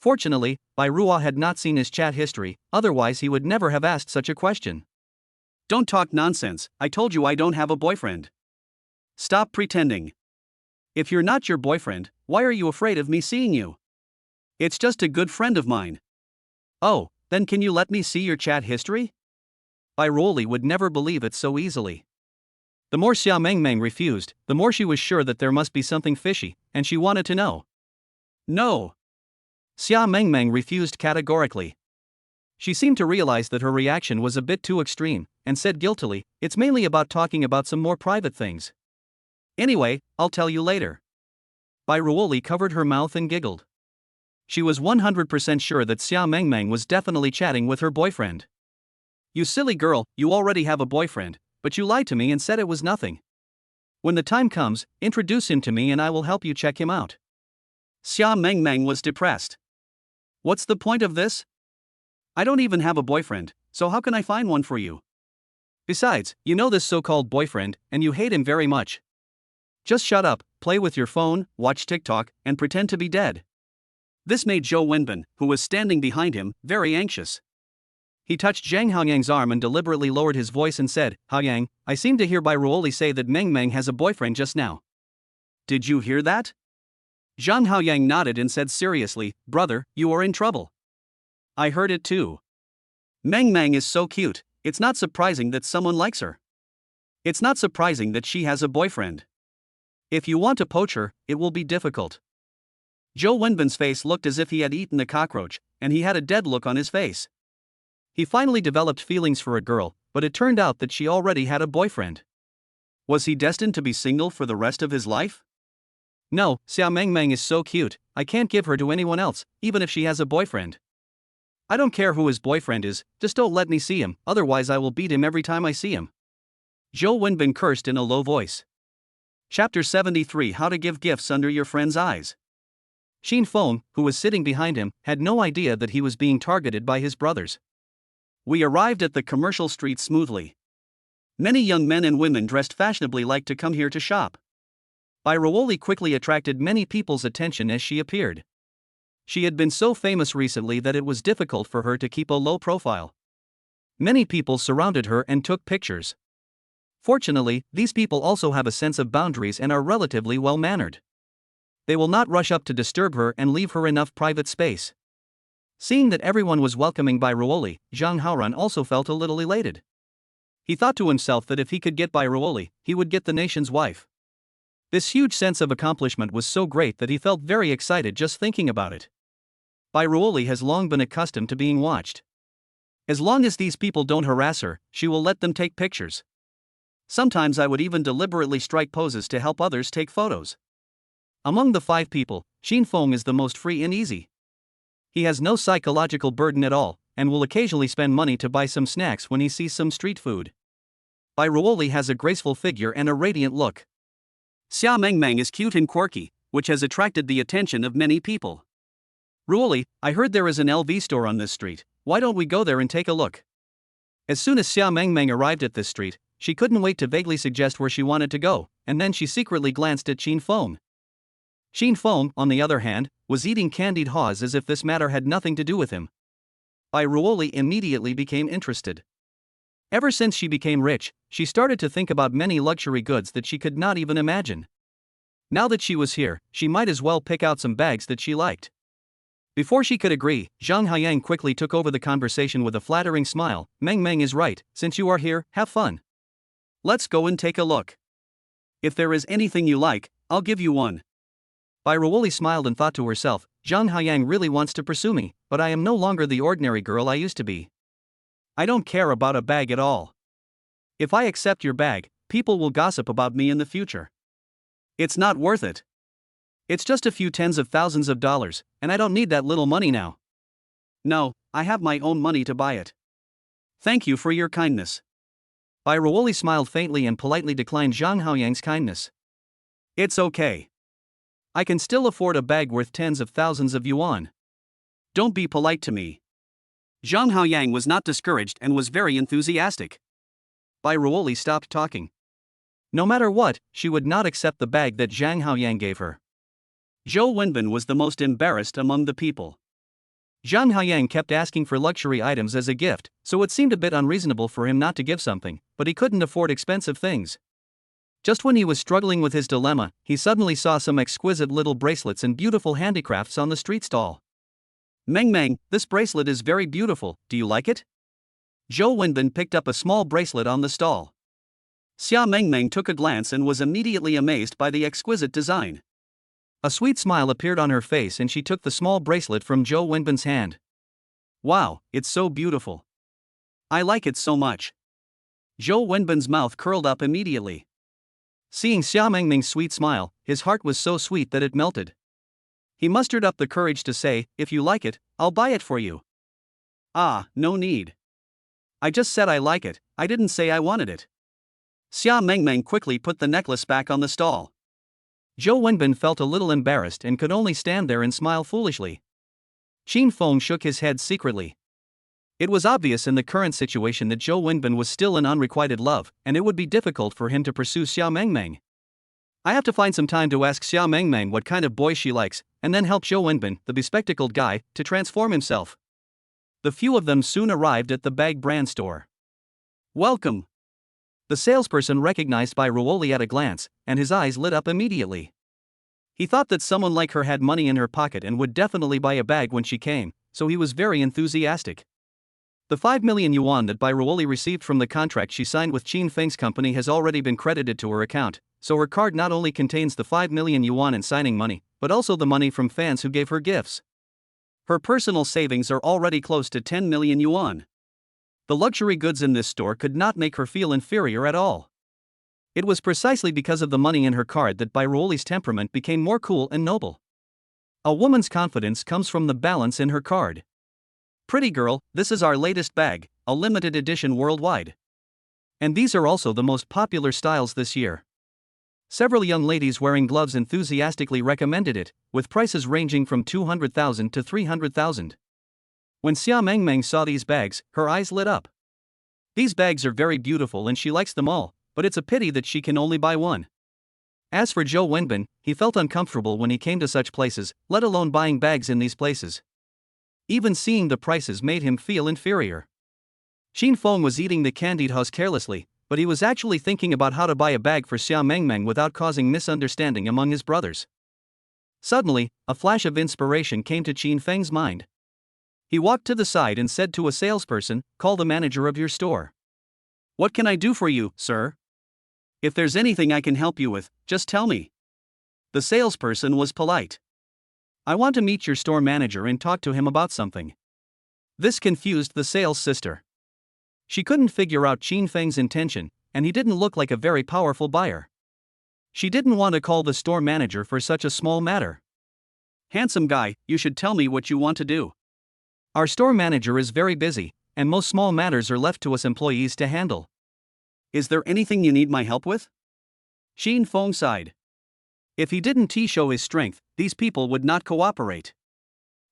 Fortunately, Bai Ruo had not seen his chat history, otherwise he would never have asked such a question. Don't talk nonsense, I told you I don't have a boyfriend. Stop pretending. If you're not your boyfriend, why are you afraid of me seeing you? It's just a good friend of mine. Oh, then can you let me see your chat history? Bai Ruoli would never believe it so easily. The more Xia Mengmeng refused, the more she was sure that there must be something fishy, and she wanted to know. No. Xia Mengmeng refused categorically. She seemed to realize that her reaction was a bit too extreme, and said guiltily, "It's mainly about talking about some more private things. Anyway, I'll tell you later." Bai Ruoli covered her mouth and giggled. She was 100% sure that Xia Mengmeng was definitely chatting with her boyfriend. "You silly girl, you already have a boyfriend, but you lied to me and said it was nothing. When the time comes, introduce him to me and I will help you check him out." Xia Mengmeng was depressed. What's the point of this? I don't even have a boyfriend, so how can I find one for you? Besides, you know this so-called boyfriend, and you hate him very much. Just shut up, play with your phone, watch TikTok, and pretend to be dead. This made Zhou Wenbin, who was standing behind him, very anxious. He touched Zhang Haoyang's arm and deliberately lowered his voice and said, "Haoyang, I seem to hear Bai Ruoli say that Mengmeng has a boyfriend just now." Did you hear that? Zhang Haoyang nodded and said seriously, "Brother, you are in trouble." I heard it too. Mengmeng is so cute, it's not surprising that someone likes her. It's not surprising that she has a boyfriend. If you want to poach her, it will be difficult. Zhou Wenbin's face looked as if he had eaten a cockroach, and he had a dead look on his face. He finally developed feelings for a girl, but it turned out that she already had a boyfriend. Was he destined to be single for the rest of his life? No, Xia Mengmeng is so cute, I can't give her to anyone else, even if she has a boyfriend. I don't care who his boyfriend is, just don't let me see him, otherwise I will beat him every time I see him. Zhou Wenbin cursed in a low voice. Chapter 73: How to Give Gifts Under Your Friend's Eyes. Shin Feng, who was sitting behind him, had no idea that he was being targeted by his brothers. We arrived at the commercial street smoothly. Many young men and women dressed fashionably liked to come here to shop. Bai Ruoli quickly attracted many people's attention as she appeared. She had been so famous recently that it was difficult for her to keep a low profile. Many people surrounded her and took pictures. Fortunately, these people also have a sense of boundaries and are relatively well-mannered. They will not rush up to disturb her and leave her enough private space. Seeing that everyone was welcoming Bai Ruoli, Zhang Haoran also felt a little elated. He thought to himself that if he could get Bai Ruoli, he would get the nation's wife. This huge sense of accomplishment was so great that he felt very excited just thinking about it. Bai Ruoli has long been accustomed to being watched. As long as these people don't harass her, she will let them take pictures. Sometimes I would even deliberately strike poses to help others take photos. Among the 5 people, Shin Feng is the most free and easy. He has no psychological burden at all, and will occasionally spend money to buy some snacks when he sees some street food. Bai Ruoli has a graceful figure and a radiant look. Xia Mengmeng is cute and quirky, which has attracted the attention of many people. Ruoli, I heard there is an LV store on this street, why don't we go there and take a look? As soon as Xia Mengmeng arrived at this street, she couldn't wait to vaguely suggest where she wanted to go, and then she secretly glanced at Shin Feng. Shin Feng, on the other hand, was eating candied haws as if this matter had nothing to do with him. Bai Ruoli immediately became interested. Ever since she became rich, she started to think about many luxury goods that she could not even imagine. Now that she was here, she might as well pick out some bags that she liked. Before she could agree, Zhang Haoyang quickly took over the conversation with a flattering smile. "Mengmeng is right, since you are here, have fun. Let's go and take a look. If there is anything you like, I'll give you one." Bai Ruoli smiled and thought to herself, Zhang Haoyang really wants to pursue me, but I am no longer the ordinary girl I used to be. I don't care about a bag at all. If I accept your bag, people will gossip about me in the future. It's not worth it. It's just a few tens of thousands of dollars, and I don't need that little money now. No, I have my own money to buy it. Thank you for your kindness. Bai Ruoli smiled faintly and politely declined Zhang Haoyang's kindness. It's okay. I can still afford a bag worth tens of thousands of yuan. Don't be polite to me. Zhang Haoyang was not discouraged and was very enthusiastic. Bai Ruoli stopped talking. No matter what, she would not accept the bag that Zhang Haoyang gave her. Zhou Wenbin was the most embarrassed among the people. Zhang Haiyang kept asking for luxury items as a gift, so it seemed a bit unreasonable for him not to give something, but he couldn't afford expensive things. Just when he was struggling with his dilemma, he suddenly saw some exquisite little bracelets and beautiful handicrafts on the street stall. Meng Meng, this bracelet is very beautiful, do you like it? Zhou Wenbin picked up a small bracelet on the stall. Xia Meng Meng took a glance and was immediately amazed by the exquisite design. A sweet smile appeared on her face and she took the small bracelet from Zhou Wenbin's hand. Wow, it's so beautiful. I like it so much. Zhou Wenbin's mouth curled up immediately. Seeing Xia Mengming's sweet smile, his heart was so sweet that it melted. He mustered up the courage to say, "If you like it, I'll buy it for you." Ah, no need. I just said I like it, I didn't say I wanted it. Xia Mengmeng quickly put the necklace back on the stall. Zhou Wenbin felt a little embarrassed and could only stand there and smile foolishly. Qin Feng shook his head secretly. It was obvious in the current situation that Zhou Wenbin was still in unrequited love, and it would be difficult for him to pursue Xia Mengmeng. I have to find some time to ask Xia Mengmeng what kind of boy she likes, and then help Zhou Wenbin, the bespectacled guy, to transform himself. The few of them soon arrived at the bag brand store. Welcome. The salesperson recognized Bai Ruoli at a glance, and his eyes lit up immediately. He thought that someone like her had money in her pocket and would definitely buy a bag when she came, so he was very enthusiastic. The 5 million yuan that Bai Ruoli received from the contract she signed with Qin Feng's company has already been credited to her account, so her card not only contains the 5 million yuan in signing money, but also the money from fans who gave her gifts. Her personal savings are already close to 10 million yuan. The luxury goods in this store could not make her feel inferior at all. It was precisely because of the money in her card that Bai Ruoli's temperament became more cool and noble. A woman's confidence comes from the balance in her card. Pretty girl, this is our latest bag, a limited edition worldwide. And these are also the most popular styles this year. Several young ladies wearing gloves enthusiastically recommended it, with prices ranging from 200,000 to 300,000. When Xia Mengmeng saw these bags, her eyes lit up. These bags are very beautiful and she likes them all, but it's a pity that she can only buy one. As for Zhou Wenbin, he felt uncomfortable when he came to such places, let alone buying bags in these places. Even seeing the prices made him feel inferior. Qin Feng was eating the candied house carelessly, but he was actually thinking about how to buy a bag for Xia Mengmeng without causing misunderstanding among his brothers. Suddenly, a flash of inspiration came to Qin Feng's mind. He walked to the side and said to a salesperson, "Call the manager of your store." What can I do for you, sir? If there's anything I can help you with, just tell me. The salesperson was polite. I want to meet your store manager and talk to him about something. This confused the sales sister. She couldn't figure out Qin Feng's intention, and he didn't look like a very powerful buyer. She didn't want to call the store manager for such a small matter. Handsome guy, you should tell me what you want to do. Our store manager is very busy, and most small matters are left to us employees to handle. Is there anything you need my help with? Qin Feng sighed. If he didn't show his strength, these people would not cooperate.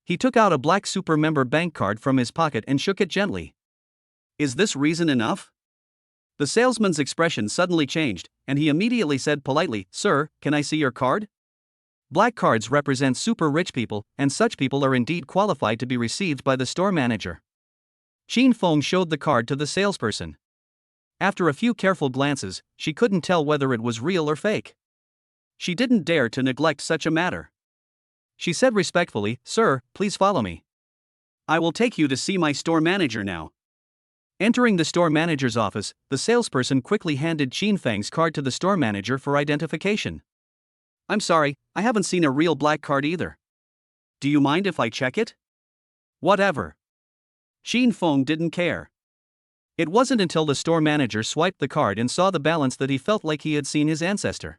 He took out a black super member bank card from his pocket and shook it gently. Is this reason enough? The salesman's expression suddenly changed, and he immediately said politely, "Sir, can I see your card?" Black cards represent super rich people, and such people are indeed qualified to be received by the store manager. Qin Feng showed the card to the salesperson. After a few careful glances, she couldn't tell whether it was real or fake. She didn't dare to neglect such a matter. She said respectfully, "Sir, please follow me. I will take you to see my store manager now." Entering the store manager's office, the salesperson quickly handed Qin Feng's card to the store manager for identification. "I'm sorry, I haven't seen a real black card either. Do you mind if I check it?" "Whatever." Qin Feng didn't care. It wasn't until the store manager swiped the card and saw the balance that he felt like he had seen his ancestor.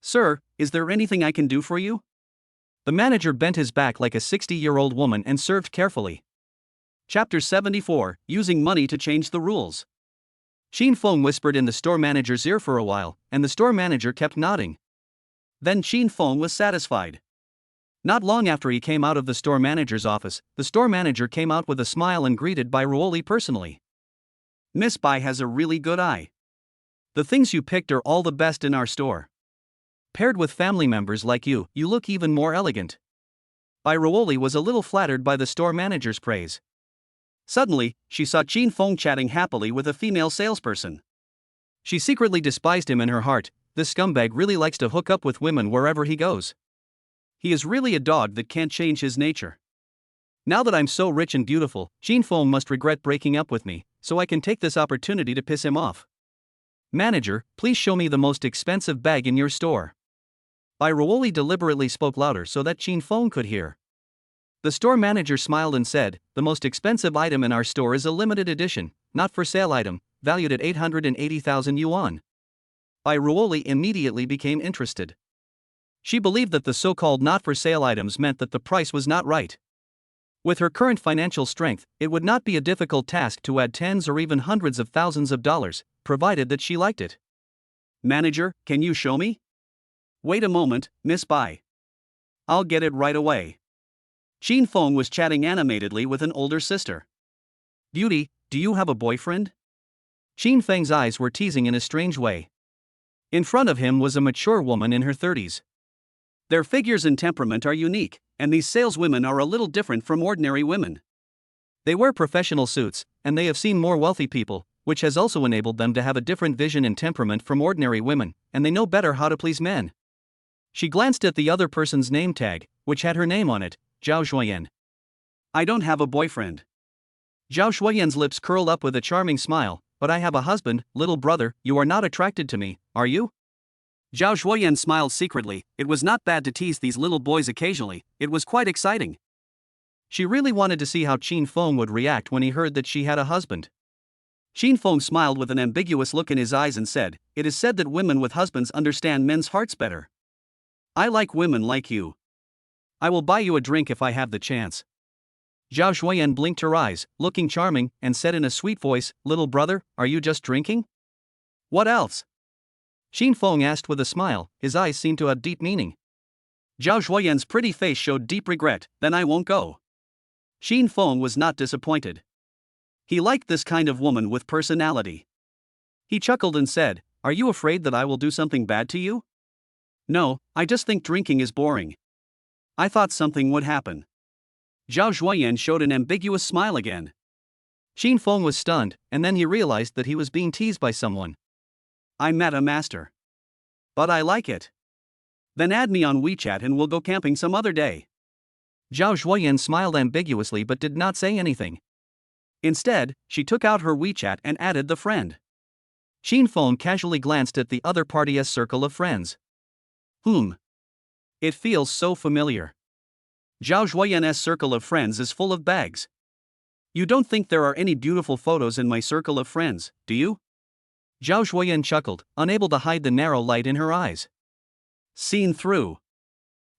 "Sir, is there anything I can do for you?" The manager bent his back like a 60-year-old woman and served carefully. Chapter 74, Using Money to Change the Rules. Qin Feng whispered in the store manager's ear for a while, and the store manager kept nodding. Then Qin Feng was satisfied. Not long after he came out of the store manager's office, the store manager came out with a smile and greeted Bai Ruoli personally. "Miss Bai has a really good eye. The things you picked are all the best in our store. Paired with family members like you, you look even more elegant." Raoli was a little flattered by the store manager's praise. Suddenly, she saw Qin Feng chatting happily with a female salesperson. She secretly despised him in her heart. This scumbag really likes to hook up with women wherever he goes. He is really a dog that can't change his nature. Now that I'm so rich and beautiful, Qin Feng must regret breaking up with me, so I can take this opportunity to piss him off. Manager, please show me the most expensive bag in your store. Raoli deliberately spoke louder so that Qin Feng could hear. The store manager smiled and said, the most expensive item in our store is a limited edition, not for sale item, valued at 880,000 yuan. Raoli immediately became interested. She believed that the so-called not-for-sale items meant that the price was not right. With her current financial strength, it would not be a difficult task to add tens or even hundreds of thousands of dollars, provided that she liked it. Manager, can you show me? Wait a moment, Miss Bai. I'll get it right away. Qin Feng was chatting animatedly with an older sister. Beauty, do you have a boyfriend? Qin Feng's eyes were teasing in a strange way. In front of him was a mature woman in her 30s. Their figures and temperament are unique, and these saleswomen are a little different from ordinary women. They wear professional suits, and they have seen more wealthy people, which has also enabled them to have a different vision and temperament from ordinary women, and they know better how to please men. She glanced at the other person's name tag, which had her name on it, Zhao Shuoyan. I don't have a boyfriend. Zhao Shuoyan's lips curled up with a charming smile, but I have a husband, little brother. You are not attracted to me, are you? Zhao Shuoyan smiled secretly. It was not bad to tease these little boys occasionally, it was quite exciting. She really wanted to see how Qin Feng would react when he heard that she had a husband. Qin Feng smiled with an ambiguous look in his eyes and said, it is said that women with husbands understand men's hearts better. I like women like you. I will buy you a drink if I have the chance. Zhao Shuoyan blinked her eyes, looking charming, and said in a sweet voice, little brother, are you just drinking? What else? Qin Feng asked with a smile, his eyes seemed to have deep meaning. Zhao Shuoyan's pretty face showed deep regret, then I won't go. Qin Feng was not disappointed. He liked this kind of woman with personality. He chuckled and said, are you afraid that I will do something bad to you? No, I just think drinking is boring. I thought something would happen. Zhao Shuoyan showed an ambiguous smile again. Qin Feng was stunned, and then he realized that he was being teased by someone. I met a master. But I like it. Then add me on WeChat and we'll go camping some other day. Zhao Shuoyan smiled ambiguously but did not say anything. Instead, she took out her WeChat and added the friend. Qin Feng casually glanced at the other party's circle of friends. It feels so familiar. Zhao Shuoyan's circle of friends is full of bags. You don't think there are any beautiful photos in my circle of friends, do you? Zhao Shuoyan chuckled, unable to hide the narrow light in her eyes. Seen through.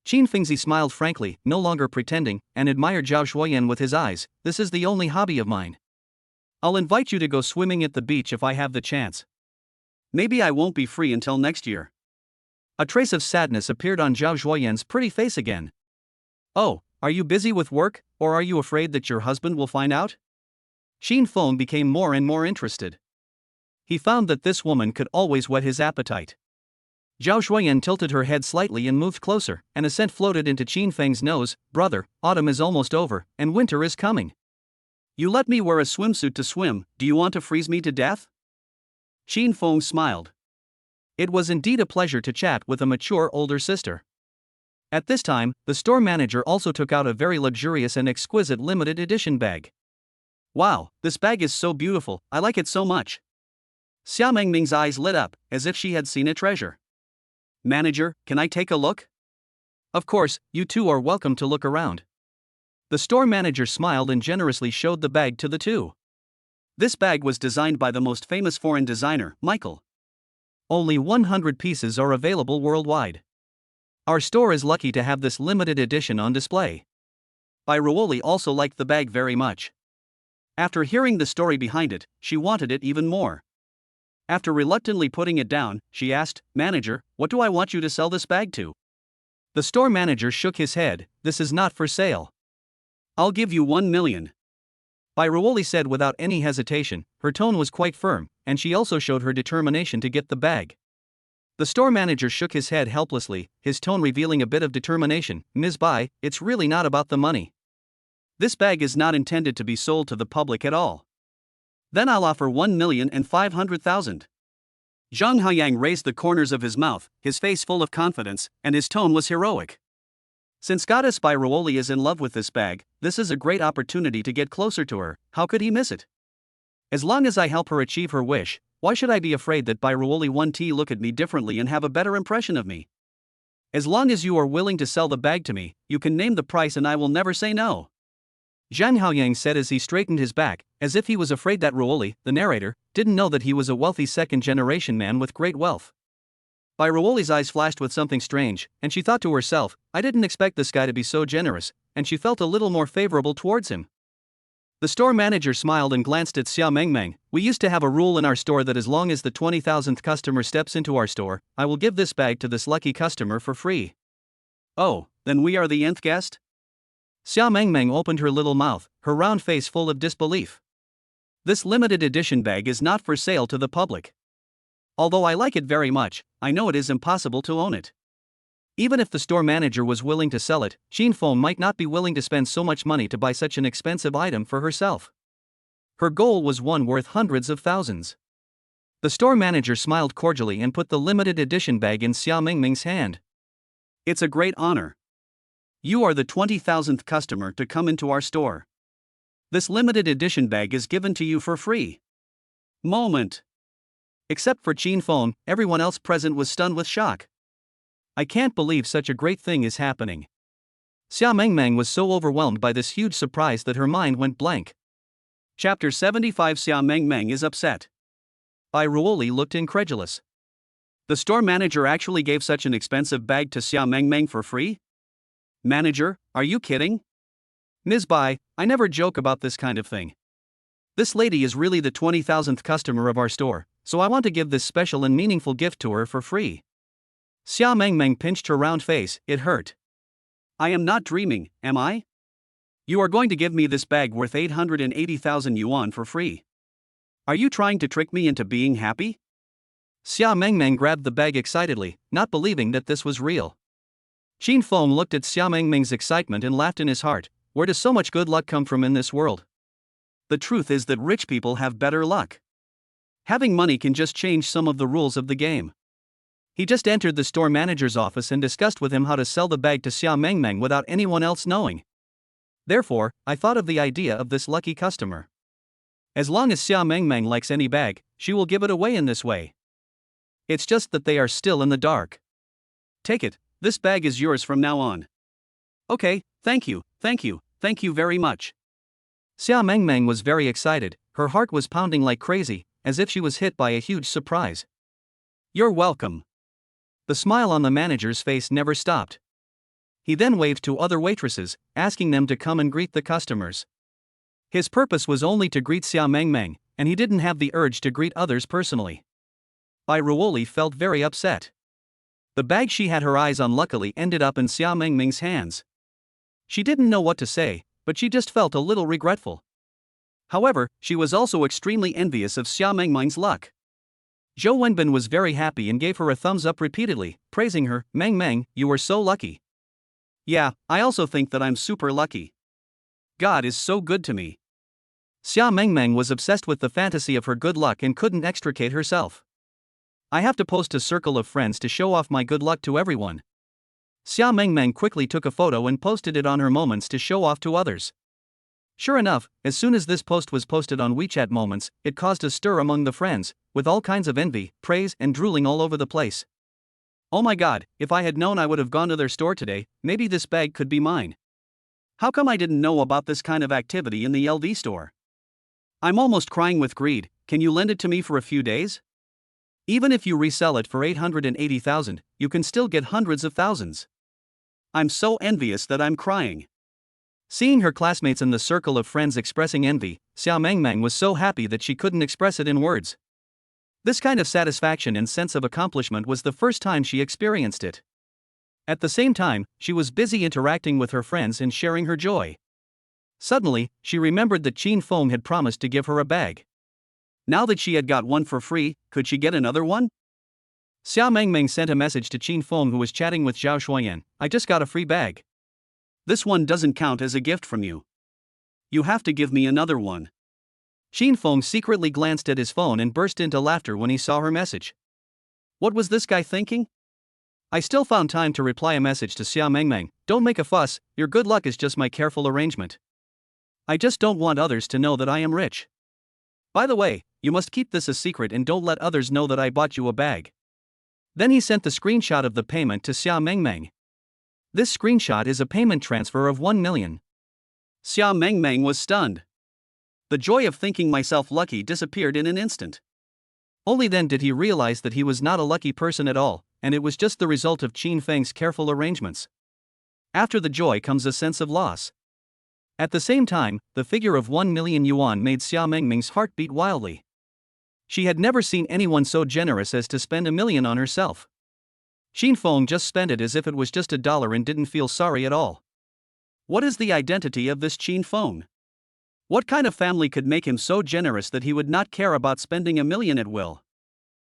Qin Fengzi smiled frankly, no longer pretending, and admired Zhao Shuoyan with his eyes. This is the only hobby of mine. I'll invite you to go swimming at the beach if I have the chance. Maybe I won't be free until next year. A trace of sadness appeared on Zhao Shuoyan's pretty face again. Oh, are you busy with work, or are you afraid that your husband will find out? Qin Feng became more and more interested. He found that this woman could always whet his appetite. Zhao Shuoyan tilted her head slightly and moved closer, and a scent floated into Qin Feng's nose. Brother, autumn is almost over, and winter is coming. You let me wear a swimsuit to swim, do you want to freeze me to death? Qin Feng smiled. It was indeed a pleasure to chat with a mature older sister. At this time, the store manager also took out a very luxurious and exquisite limited edition bag. Wow, this bag is so beautiful, I like it so much. Xia Mengming's eyes lit up, as if she had seen a treasure. Manager, can I take a look? Of course, you two are welcome to look around. The store manager smiled and generously showed the bag to the two. This bag was designed by the most famous foreign designer, Michael. Only 100 pieces are available worldwide. Our store is lucky to have this limited edition on display. Raoli also liked the bag very much. After hearing the story behind it, she wanted it even more. After reluctantly putting it down, she asked, Manager, what do I want you to sell this bag to? The store manager shook his head, this is not for sale. I'll give you 1 million. Raoli said without any hesitation, her tone was quite firm, and she also showed her determination to get the bag. The store manager shook his head helplessly, his tone revealing a bit of determination. Ms. Bai, it's really not about the money. This bag is not intended to be sold to the public at all. Then I'll offer 1,500,000. Jang Xiaopang raised the corners of his mouth, his face full of confidence, and his tone was heroic. Since Goddess Bai Ruoli is in love with this bag, this is a great opportunity to get closer to her. How could he miss it? As long as I help her achieve her wish, why should I be afraid that Bai Ruoli 1T look at me differently and have a better impression of me? As long as you are willing to sell the bag to me, you can name the price and I will never say no. Jang Xiaopang said as he straightened his back, as if he was afraid that Ruoli, the narrator, didn't know that he was a wealthy second-generation man with great wealth. Bai Ruoli's eyes flashed with something strange, and she thought to herself, I didn't expect this guy to be so generous, and she felt a little more favorable towards him. The store manager smiled and glanced at Xia Mengmeng. We used to have a rule in our store that as long as the 20,000th customer steps into our store, I will give this bag to this lucky customer for free. Oh, then we are the nth guest? Xia Mengmeng opened her little mouth, her round face full of disbelief. This limited edition bag is not for sale to the public. Although I like it very much, I know it is impossible to own it. Even if the store manager was willing to sell it, Shin might not be willing to spend so much money to buy such an expensive item for herself. Her goal was one worth hundreds of thousands. The store manager smiled cordially and put the limited edition bag in Xia Mengmeng's hand. It's a great honor. You are the 20,000th customer to come into our store. This limited edition bag is given to you for free. Moment. Except for Shin, everyone else present was stunned with shock. I can't believe such a great thing is happening. Xia Mengmeng was so overwhelmed by this huge surprise that her mind went blank. Chapter 75 Xia Mengmeng is upset. Bai Ruoli looked incredulous. The store manager actually gave such an expensive bag to Xia Mengmeng for free? Manager, are you kidding? Ms. Bai, I never joke about this kind of thing. This lady is really the 20,000th customer of our store, so I want to give this special and meaningful gift to her for free. Xia Mengmeng pinched her round face, it hurt. I am not dreaming, am I? You are going to give me this bag worth 880,000 yuan for free. Are you trying to trick me into being happy? Xia Mengmeng grabbed the bag excitedly, not believing that this was real. Shin looked at Xia Mengmeng's excitement and laughed in his heart. Where does so much good luck come from in this world? The truth is that rich people have better luck. Having money can just change some of the rules of the game. He just entered the store manager's office and discussed with him how to sell the bag to Xia Mengmeng without anyone else knowing. Therefore, I thought of the idea of this lucky customer. As long as Xia Mengmeng likes any bag, she will give it away in this way. It's just that they are still in the dark. Take it, this bag is yours from now on. Okay, thank you very much. Xia Mengmeng was very excited, her heart was pounding like crazy, as if she was hit by a huge surprise. You're welcome. The smile on the manager's face never stopped. He then waved to other waitresses, asking them to come and greet the customers. His purpose was only to greet Xia Mengmeng, and he didn't have the urge to greet others personally. Bai Ruoli felt very upset. The bag she had her eyes on luckily ended up in Xia Mengmeng's hands. She didn't know what to say, but she just felt a little regretful. However, she was also extremely envious of Xia Mengmeng's luck. Zhou Wenbin was very happy and gave her a thumbs up repeatedly, praising her. Mengmeng, you were so lucky. Yeah, I also think that I'm super lucky. God is so good to me. Xia Mengmeng was obsessed with the fantasy of her good luck and couldn't extricate herself. I have to post a circle of friends to show off my good luck to everyone. Xia Mengmeng quickly took a photo and posted it on her Moments to show off to others. Sure enough, as soon as this post was posted on WeChat Moments, it caused a stir among the friends, with all kinds of envy, praise, and drooling all over the place. Oh my god, if I had known I would have gone to their store today, maybe this bag could be mine. How come I didn't know about this kind of activity in the LV store? I'm almost crying with greed. Can you lend it to me for a few days? Even if you resell it for 880,000, you can still get hundreds of thousands. I'm so envious that I'm crying. Seeing her classmates in the circle of friends expressing envy, Xia Mengmeng was so happy that she couldn't express it in words. This kind of satisfaction and sense of accomplishment was the first time she experienced it. At the same time, she was busy interacting with her friends and sharing her joy. Suddenly, she remembered that Shin had promised to give her a bag. Now that she had got one for free, could she get another one? Xia Mengmeng sent a message to Qin Feng, who was chatting with Zhao Shuoyan. I just got a free bag. This one doesn't count as a gift from you. You have to give me another one. Qin Feng secretly glanced at his phone and burst into laughter when he saw her message. What was this guy thinking? I still found time to reply a message to Xia Mengmeng. Don't make a fuss, your good luck is just my careful arrangement. I just don't want others to know that I am rich. By the way, you must keep this a secret and don't let others know that I bought you a bag. Then he sent the screenshot of the payment to Xia Mengmeng. This screenshot is a payment transfer of 1 million. Xia Mengmeng was stunned. The joy of thinking myself lucky disappeared in an instant. Only then did he realize that he was not a lucky person at all, and it was just the result of Qin Feng's careful arrangements. After the joy comes a sense of loss. At the same time, the figure of 1 million yuan made Xia Mengmeng's heart beat wildly. She had never seen anyone so generous as to spend 1 million on herself. Qin Feng just spent it as if it was just $1 and didn't feel sorry at all. What is the identity of this Qin Feng? What kind of family could make him so generous that he would not care about spending 1 million at will?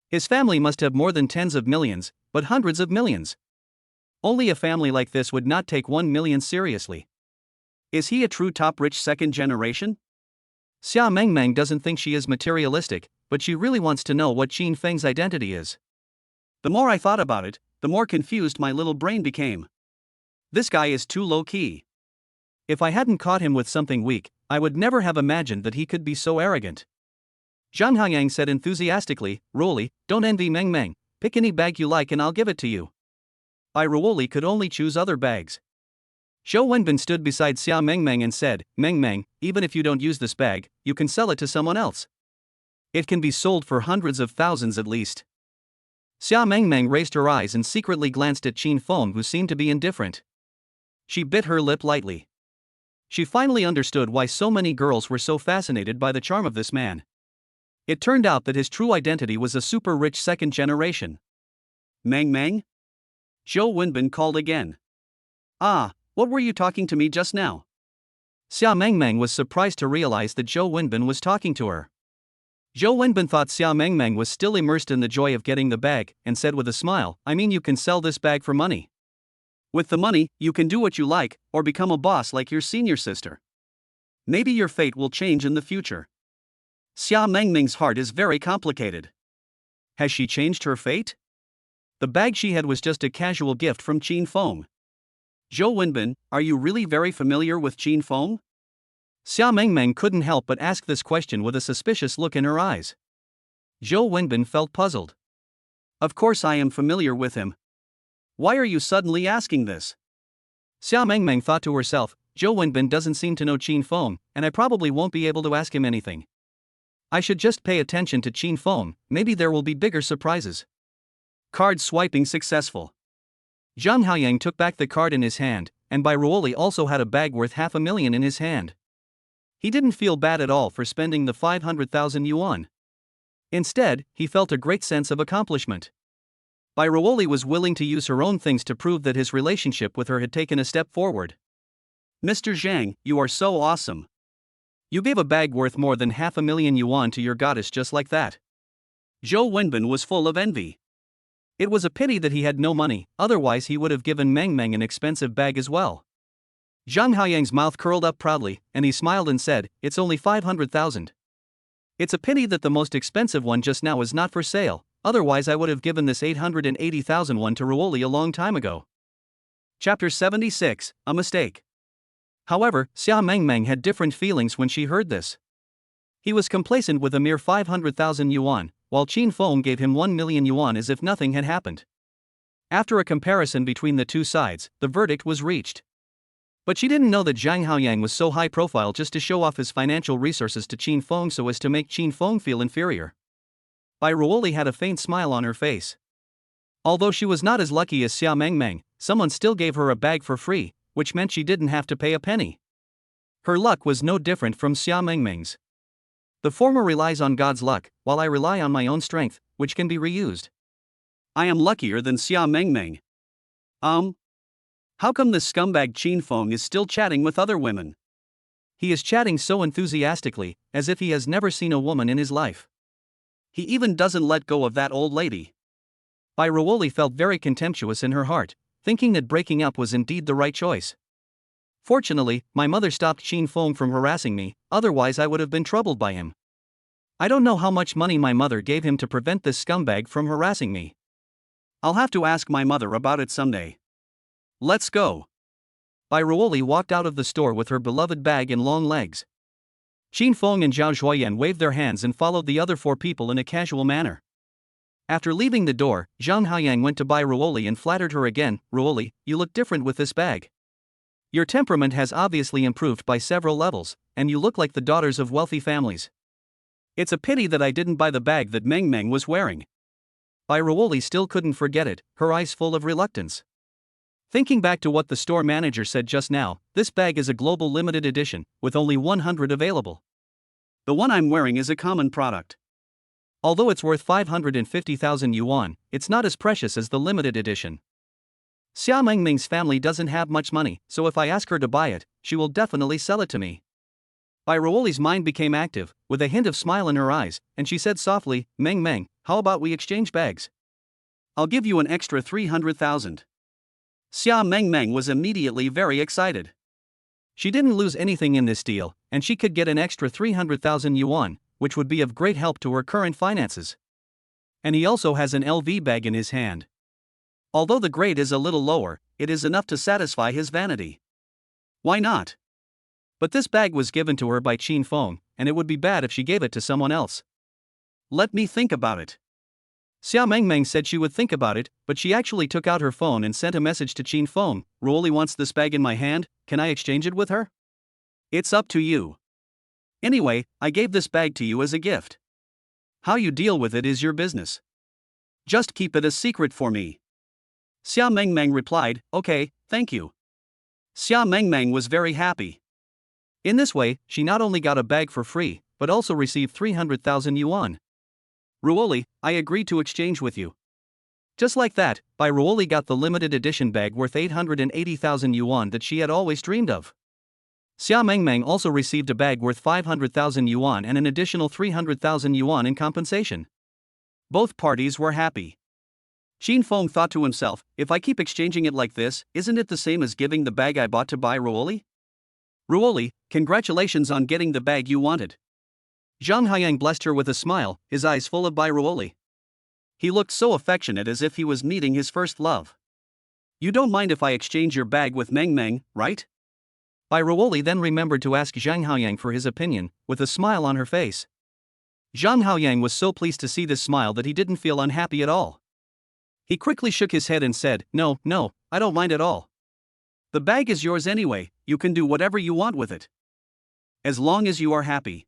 His family must have more than tens of millions, but hundreds of millions. Only a family like this would not take 1 million seriously. Is he a true top rich second generation? Xia Mengmeng doesn't think she is materialistic, but she really wants to know what Qin Feng's identity is. The more I thought about it, the more confused my little brain became. This guy is too low-key. If I hadn't caught him with something weak, I would never have imagined that he could be so arrogant. Zhang Xiaopang said enthusiastically, Ruoli, don't envy Mengmeng, pick any bag you like and I'll give it to you. I Ruoli could only choose other bags. Zhou Wenbin stood beside Xia Mengmeng and said, Mengmeng, even if you don't use this bag, you can sell it to someone else. It can be sold for hundreds of thousands at least. Xia Mengmeng raised her eyes and secretly glanced at Qin Feng, who seemed to be indifferent. She bit her lip lightly. She finally understood why so many girls were so fascinated by the charm of this man. It turned out that his true identity was a super rich second generation. Mengmeng? Zhou Wenbin called again. Ah, what were you talking to me just now? Xia Mengmeng was surprised to realize that Zhou Wenbin was talking to her. Zhou Wenbin thought Xia Mengmeng was still immersed in the joy of getting the bag, and said with a smile, I mean, you can sell this bag for money. With the money, you can do what you like, or become a boss like your senior sister. Maybe your fate will change in the future. Xia Mengmeng's heart is very complicated. Has she changed her fate? The bag she had was just a casual gift from Qin Feng. Zhou Wenbin, are you really very familiar with Qin Feng? Xia Mengmeng couldn't help but ask this question with a suspicious look in her eyes. Zhou Wenbin felt puzzled. Of course I am familiar with him. Why are you suddenly asking this? Xia Mengmeng thought to herself, Zhou Wenbin doesn't seem to know Qin Feng, and I probably won't be able to ask him anything. I should just pay attention to Qin Feng, maybe there will be bigger surprises. Card swiping successful. Zhang Xiaopang took back the card in his hand, and by Ruoli also had a bag worth 500,000 in his hand. He didn't feel bad at all for spending the 500,000 yuan. Instead, he felt a great sense of accomplishment. Bai Ruoli was willing to use her own things to prove that his relationship with her had taken a step forward. Mr. Zhang, you are so awesome. You gave a bag worth more than 500,000 yuan to your goddess just like that. Zhou Wenbin was full of envy. It was a pity that he had no money, otherwise he would have given Mengmeng an expensive bag as well. Zhang Xiaopang's mouth curled up proudly, and he smiled and said, It's only 500,000. It's a pity that the most expensive one just now is not for sale, otherwise I would have given this 880,000 one to Ruoli a long time ago. Chapter 76, A Mistake. However, Xia Mengmeng had different feelings when she heard this. He was complacent with a mere 500,000 yuan, while Qin Feng gave him 1 million yuan as if nothing had happened. After a comparison between the two sides, the verdict was reached. But she didn't know that Zhang Xiaopang was so high profile just to show off his financial resources to Qin Feng so as to make Qin Feng feel inferior. Bai Ruoli had a faint smile on her face. Although she was not as lucky as Xia Mengmeng, someone still gave her a bag for free, which meant she didn't have to pay a penny. Her luck was no different from Xia Mengmeng's. The former relies on God's luck, while I rely on my own strength, which can be reused. I am luckier than Xia Mengmeng. How come this scumbag Qin Feng is still chatting with other women? He is chatting so enthusiastically, as if he has never seen a woman in his life. He even doesn't let go of that old lady. Bai Ruoli felt very contemptuous in her heart, thinking that breaking up was indeed the right choice. Fortunately, my mother stopped Shin Feng from harassing me, otherwise I would have been troubled by him. I don't know how much money my mother gave him to prevent this scumbag from harassing me. I'll have to ask my mother about it someday. Let's go. Bai Ruoli walked out of the store with her beloved bag and long legs. Shin Feng and Zhao Zhuoyan waved their hands and followed the other 4 people in a casual manner. After leaving the door, Zhang Haoyang went to Bai Ruoli and flattered her again. Ruoli, you look different with this bag. Your temperament has obviously improved by several levels, and you look like the daughters of wealthy families. It's a pity that I didn't buy the bag that Meng Meng was wearing. Bai Ruoli still couldn't forget it, her eyes full of reluctance. Thinking back to what the store manager said just now, this bag is a global limited edition, with only 100 available. The one I'm wearing is a common product. Although it's worth 550,000 yuan, it's not as precious as the limited edition. Xia Mengming's family doesn't have much money, so if I ask her to buy it, she will definitely sell it to me. Bai Ruoli's mind became active, with a hint of smile in her eyes, and she said softly, Meng Meng, how about we exchange bags? I'll give you an extra 300,000. Xia Mengmeng was immediately very excited. She didn't lose anything in this deal, and she could get an extra 300,000 yuan, which would be of great help to her current finances. And he also has an LV bag in his hand. Although the grade is a little lower, it is enough to satisfy his vanity. Why not? But this bag was given to her by Shin Feng, and it would be bad if she gave it to someone else. Let me think about it. Xia Mengmeng said she would think about it, but she actually took out her phone and sent a message to Shin Feng. Ruoli wants this bag in my hand, can I exchange it with her? It's up to you. Anyway, I gave this bag to you as a gift. How you deal with it is your business. Just keep it a secret for me. Xia Mengmeng replied, okay, thank you. Xia Mengmeng was very happy. In this way, she not only got a bag for free, but also received 300,000 yuan. Ruoli, I agreed to exchange with you. Just like that, Bai Ruoli got the limited edition bag worth 880,000 yuan that she had always dreamed of. Xia Mengmeng also received a bag worth 500,000 yuan and an additional 300,000 yuan in compensation. Both parties were happy. Shin Feng thought to himself, if I keep exchanging it like this, isn't it the same as giving the bag I bought to Bai Ruoli? Ruoli, congratulations on getting the bag you wanted. Zhang Haoyang blessed her with a smile, his eyes full of Bai Ruoli. He looked so affectionate as if he was meeting his first love. You don't mind if I exchange your bag with Meng Meng, right? Bai Ruoli then remembered to ask Zhang Haoyang for his opinion, with a smile on her face. Zhang Haoyang was so pleased to see this smile that he didn't feel unhappy at all. He quickly shook his head and said, no, I don't mind at all. The bag is yours anyway, you can do whatever you want with it. As long as you are happy.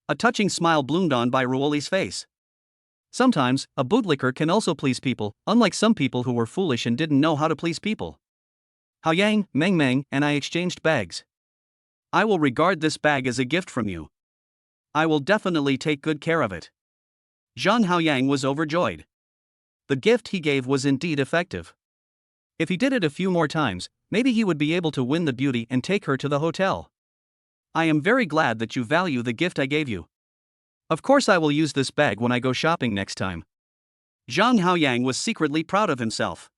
A touching smile bloomed on Bai Ruoli's face. Sometimes, a bootlicker can also please people, unlike some people who were foolish and didn't know how to please people. Haoyang, Meng Meng, and I exchanged bags. I will regard this bag as a gift from you. I will definitely take good care of it. Zhang Haoyang was overjoyed. The gift he gave was indeed effective. If he did it a few more times, maybe he would be able to win the beauty and take her to the hotel. I am very glad that you value the gift I gave you. Of course I will use this bag when I go shopping next time. Zhang Haoyang was secretly proud of himself.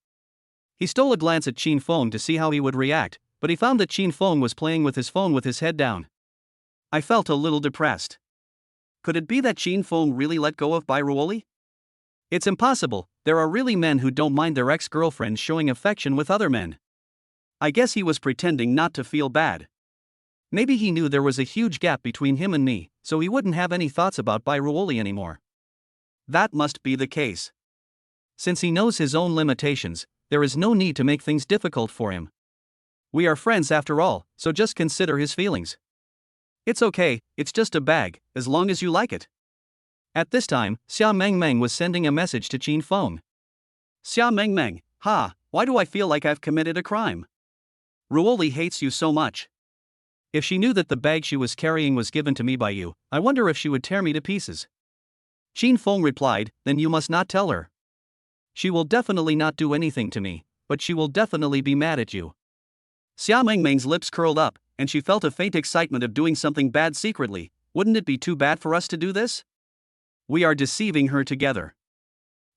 He stole a glance at Shin Feng to see how he would react, but he found that Shin Feng was playing with his phone with his head down. I felt a little depressed. Could it be that Shin Feng really let go of Bai Ruoli? It's impossible, there are really men who don't mind their ex-girlfriends showing affection with other men. I guess he was pretending not to feel bad. Maybe he knew there was a huge gap between him and me, so he wouldn't have any thoughts about Bai Ruoli anymore. That must be the case. Since he knows his own limitations, there is no need to make things difficult for him. We are friends after all, so just consider his feelings. It's okay, it's just a bag, as long as you like it. At this time, Xia Mengmeng was sending a message to Shin Feng. Xia Mengmeng, why do I feel like I've committed a crime? Ruoli hates you so much. If she knew that the bag she was carrying was given to me by you, I wonder if she would tear me to pieces. Shin Feng replied, then you must not tell her. She will definitely not do anything to me, but she will definitely be mad at you. Xia Mengmeng's lips curled up, and she felt a faint excitement of doing something bad secretly. Wouldn't it be too bad for us to do this? We are deceiving her together.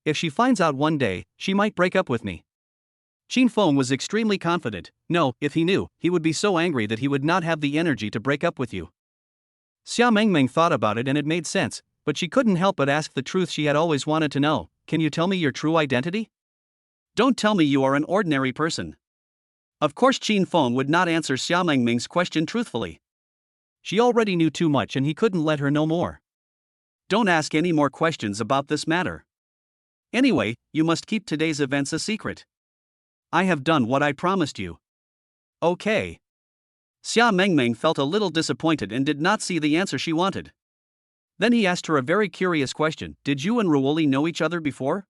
If she finds out one day, she might break up with me. Qin Feng was extremely confident. No, if he knew, he would be so angry that he would not have the energy to break up with you. Xia Mengmeng thought about it and it made sense, but she couldn't help but ask the truth she had always wanted to know. Can you tell me your true identity? Don't tell me you are an ordinary person. Of course Qin Feng would not answer Xia Mengmeng's question truthfully. She already knew too much and he couldn't let her know more. Don't ask any more questions about this matter. Anyway, you must keep today's events a secret. I have done what I promised you. Okay. Xia Mengmeng felt a little disappointed and did not see the answer she wanted. Then he asked her a very curious question. Did you and Ruoli know each other before?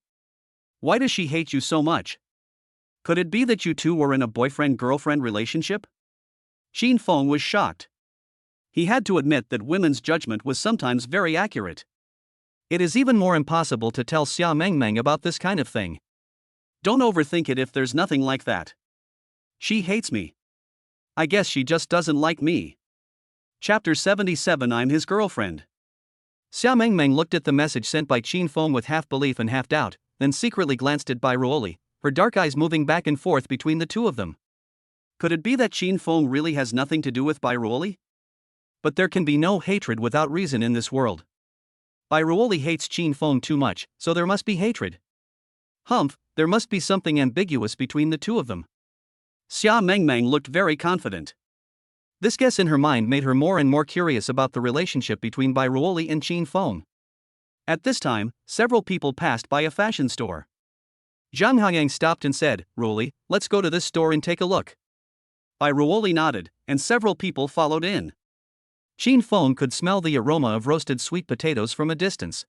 Why does she hate you so much? Could it be that you two were in a boyfriend-girlfriend relationship? Qin Feng was shocked. He had to admit that women's judgment was sometimes very accurate. It is even more impossible to tell Xia Mengmeng about this kind of thing. Don't overthink it if there's nothing like that. She hates me. I guess she just doesn't like me. Chapter 77 I'm his girlfriend. Xia Mengmeng looked at the message sent by Qin Feng with half belief and half doubt, then secretly glanced at Ruoli, her dark eyes moving back and forth between the two of them. Could it be that Qin Feng really has nothing to do with Ruoli? But there can be no hatred without reason in this world. Ruoli hates Qin Feng too much, so there must be hatred. Humph, there must be something ambiguous between the two of them. Xia Mengmeng looked very confident. This guess in her mind made her more and more curious about the relationship between Ruoli and Qin Feng. At this time, several people passed by a fashion store. Jang Xiaopang stopped and said, Ruoli, let's go to this store and take a look. Ruoli nodded, and several people followed in. Qin Feng could smell the aroma of roasted sweet potatoes from a distance.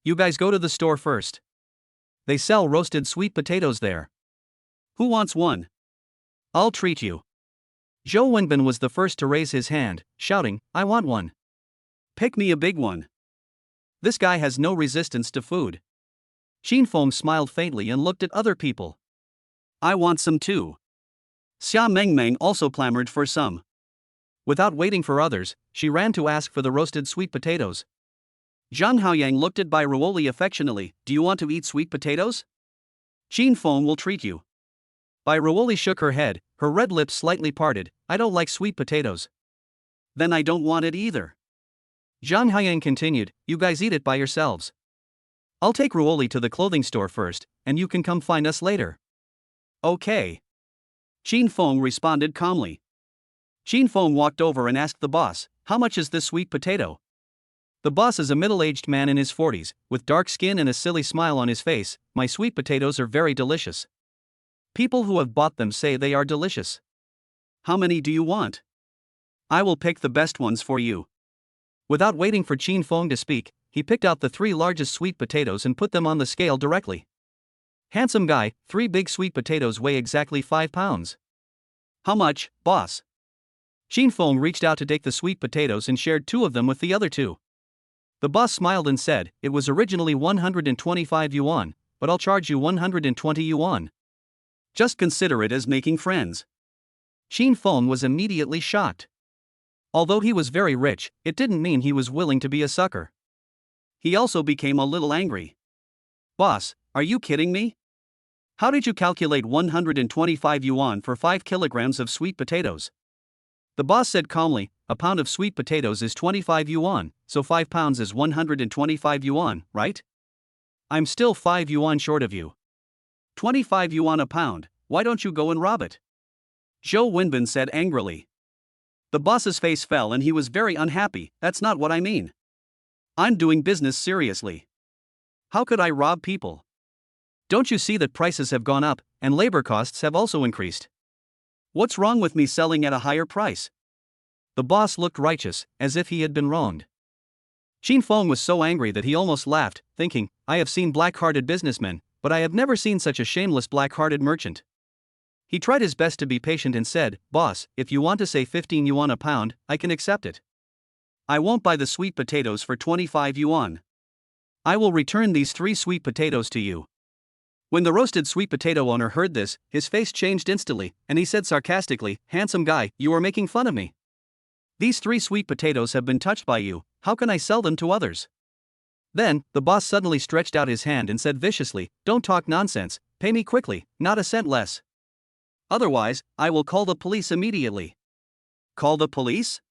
You guys go to the store first. They sell roasted sweet potatoes there. Who wants one? I'll treat you. Zhou Wenbin was the first to raise his hand, shouting, I want one. Pick me a big one. This guy has no resistance to food. Qin Feng smiled faintly and looked at other people. I want some too. Xia Mengmeng also clamored for some. Without waiting for others, she ran to ask for the roasted sweet potatoes. Zhang Haoyang looked at Ruoli affectionately. Do you want to eat sweet potatoes? Qin Feng will treat you. Ruoli shook her head, her red lips slightly parted. I don't like sweet potatoes. Then I don't want it either. Zhang Haoyang continued, you guys eat it by yourselves. I'll take Ruoli to the clothing store first, and you can come find us later. Okay. Qin Feng responded calmly. Qin Feng walked over and asked the boss, how much is this sweet potato? The boss is a middle-aged man in his 40s, with dark skin and a silly smile on his face. My sweet potatoes are very delicious. People who have bought them say they are delicious. How many do you want? I will pick the best ones for you. Without waiting for Qin Feng to speak, he picked out the 3 largest sweet potatoes and put them on the scale directly. Handsome guy, 3 big sweet potatoes weigh exactly 5 pounds. How much, boss? Qin Feng reached out to take the sweet potatoes and shared 2 of them with the other 2. The boss smiled and said, it was originally 125 yuan, but I'll charge you 120 yuan. Just consider it as making friends. Qin Feng was immediately shocked. Although he was very rich, it didn't mean he was willing to be a sucker. He also became a little angry. Boss, are you kidding me? How did you calculate 125 yuan for 5 kilograms of sweet potatoes? The boss said calmly, a pound of sweet potatoes is 25 yuan, so 5 pounds is 125 yuan, right? I'm still 5 yuan short of you. 25 yuan a pound, why don't you go and rob it? Zhou Wenbin said angrily. The boss's face fell and he was very unhappy. That's not what I mean. I'm doing business seriously. How could I rob people? Don't you see that prices have gone up, and labor costs have also increased? What's wrong with me selling at a higher price? The boss looked righteous, as if he had been wronged. Qin Feng was so angry that he almost laughed, thinking, I have seen black-hearted businessmen, but I have never seen such a shameless black-hearted merchant. He tried his best to be patient and said, Boss, if you want to say 15 yuan a pound, I can accept it. I won't buy the sweet potatoes for 25 yuan. I will return these 3 sweet potatoes to you. When the roasted sweet potato owner heard this, his face changed instantly, and he said sarcastically, Handsome guy, you are making fun of me. These 3 sweet potatoes have been touched by you, how can I sell them to others? Then, the boss suddenly stretched out his hand and said viciously, "Don't talk nonsense, pay me quickly, not a cent less. Otherwise, I will call the police immediately." Call the police?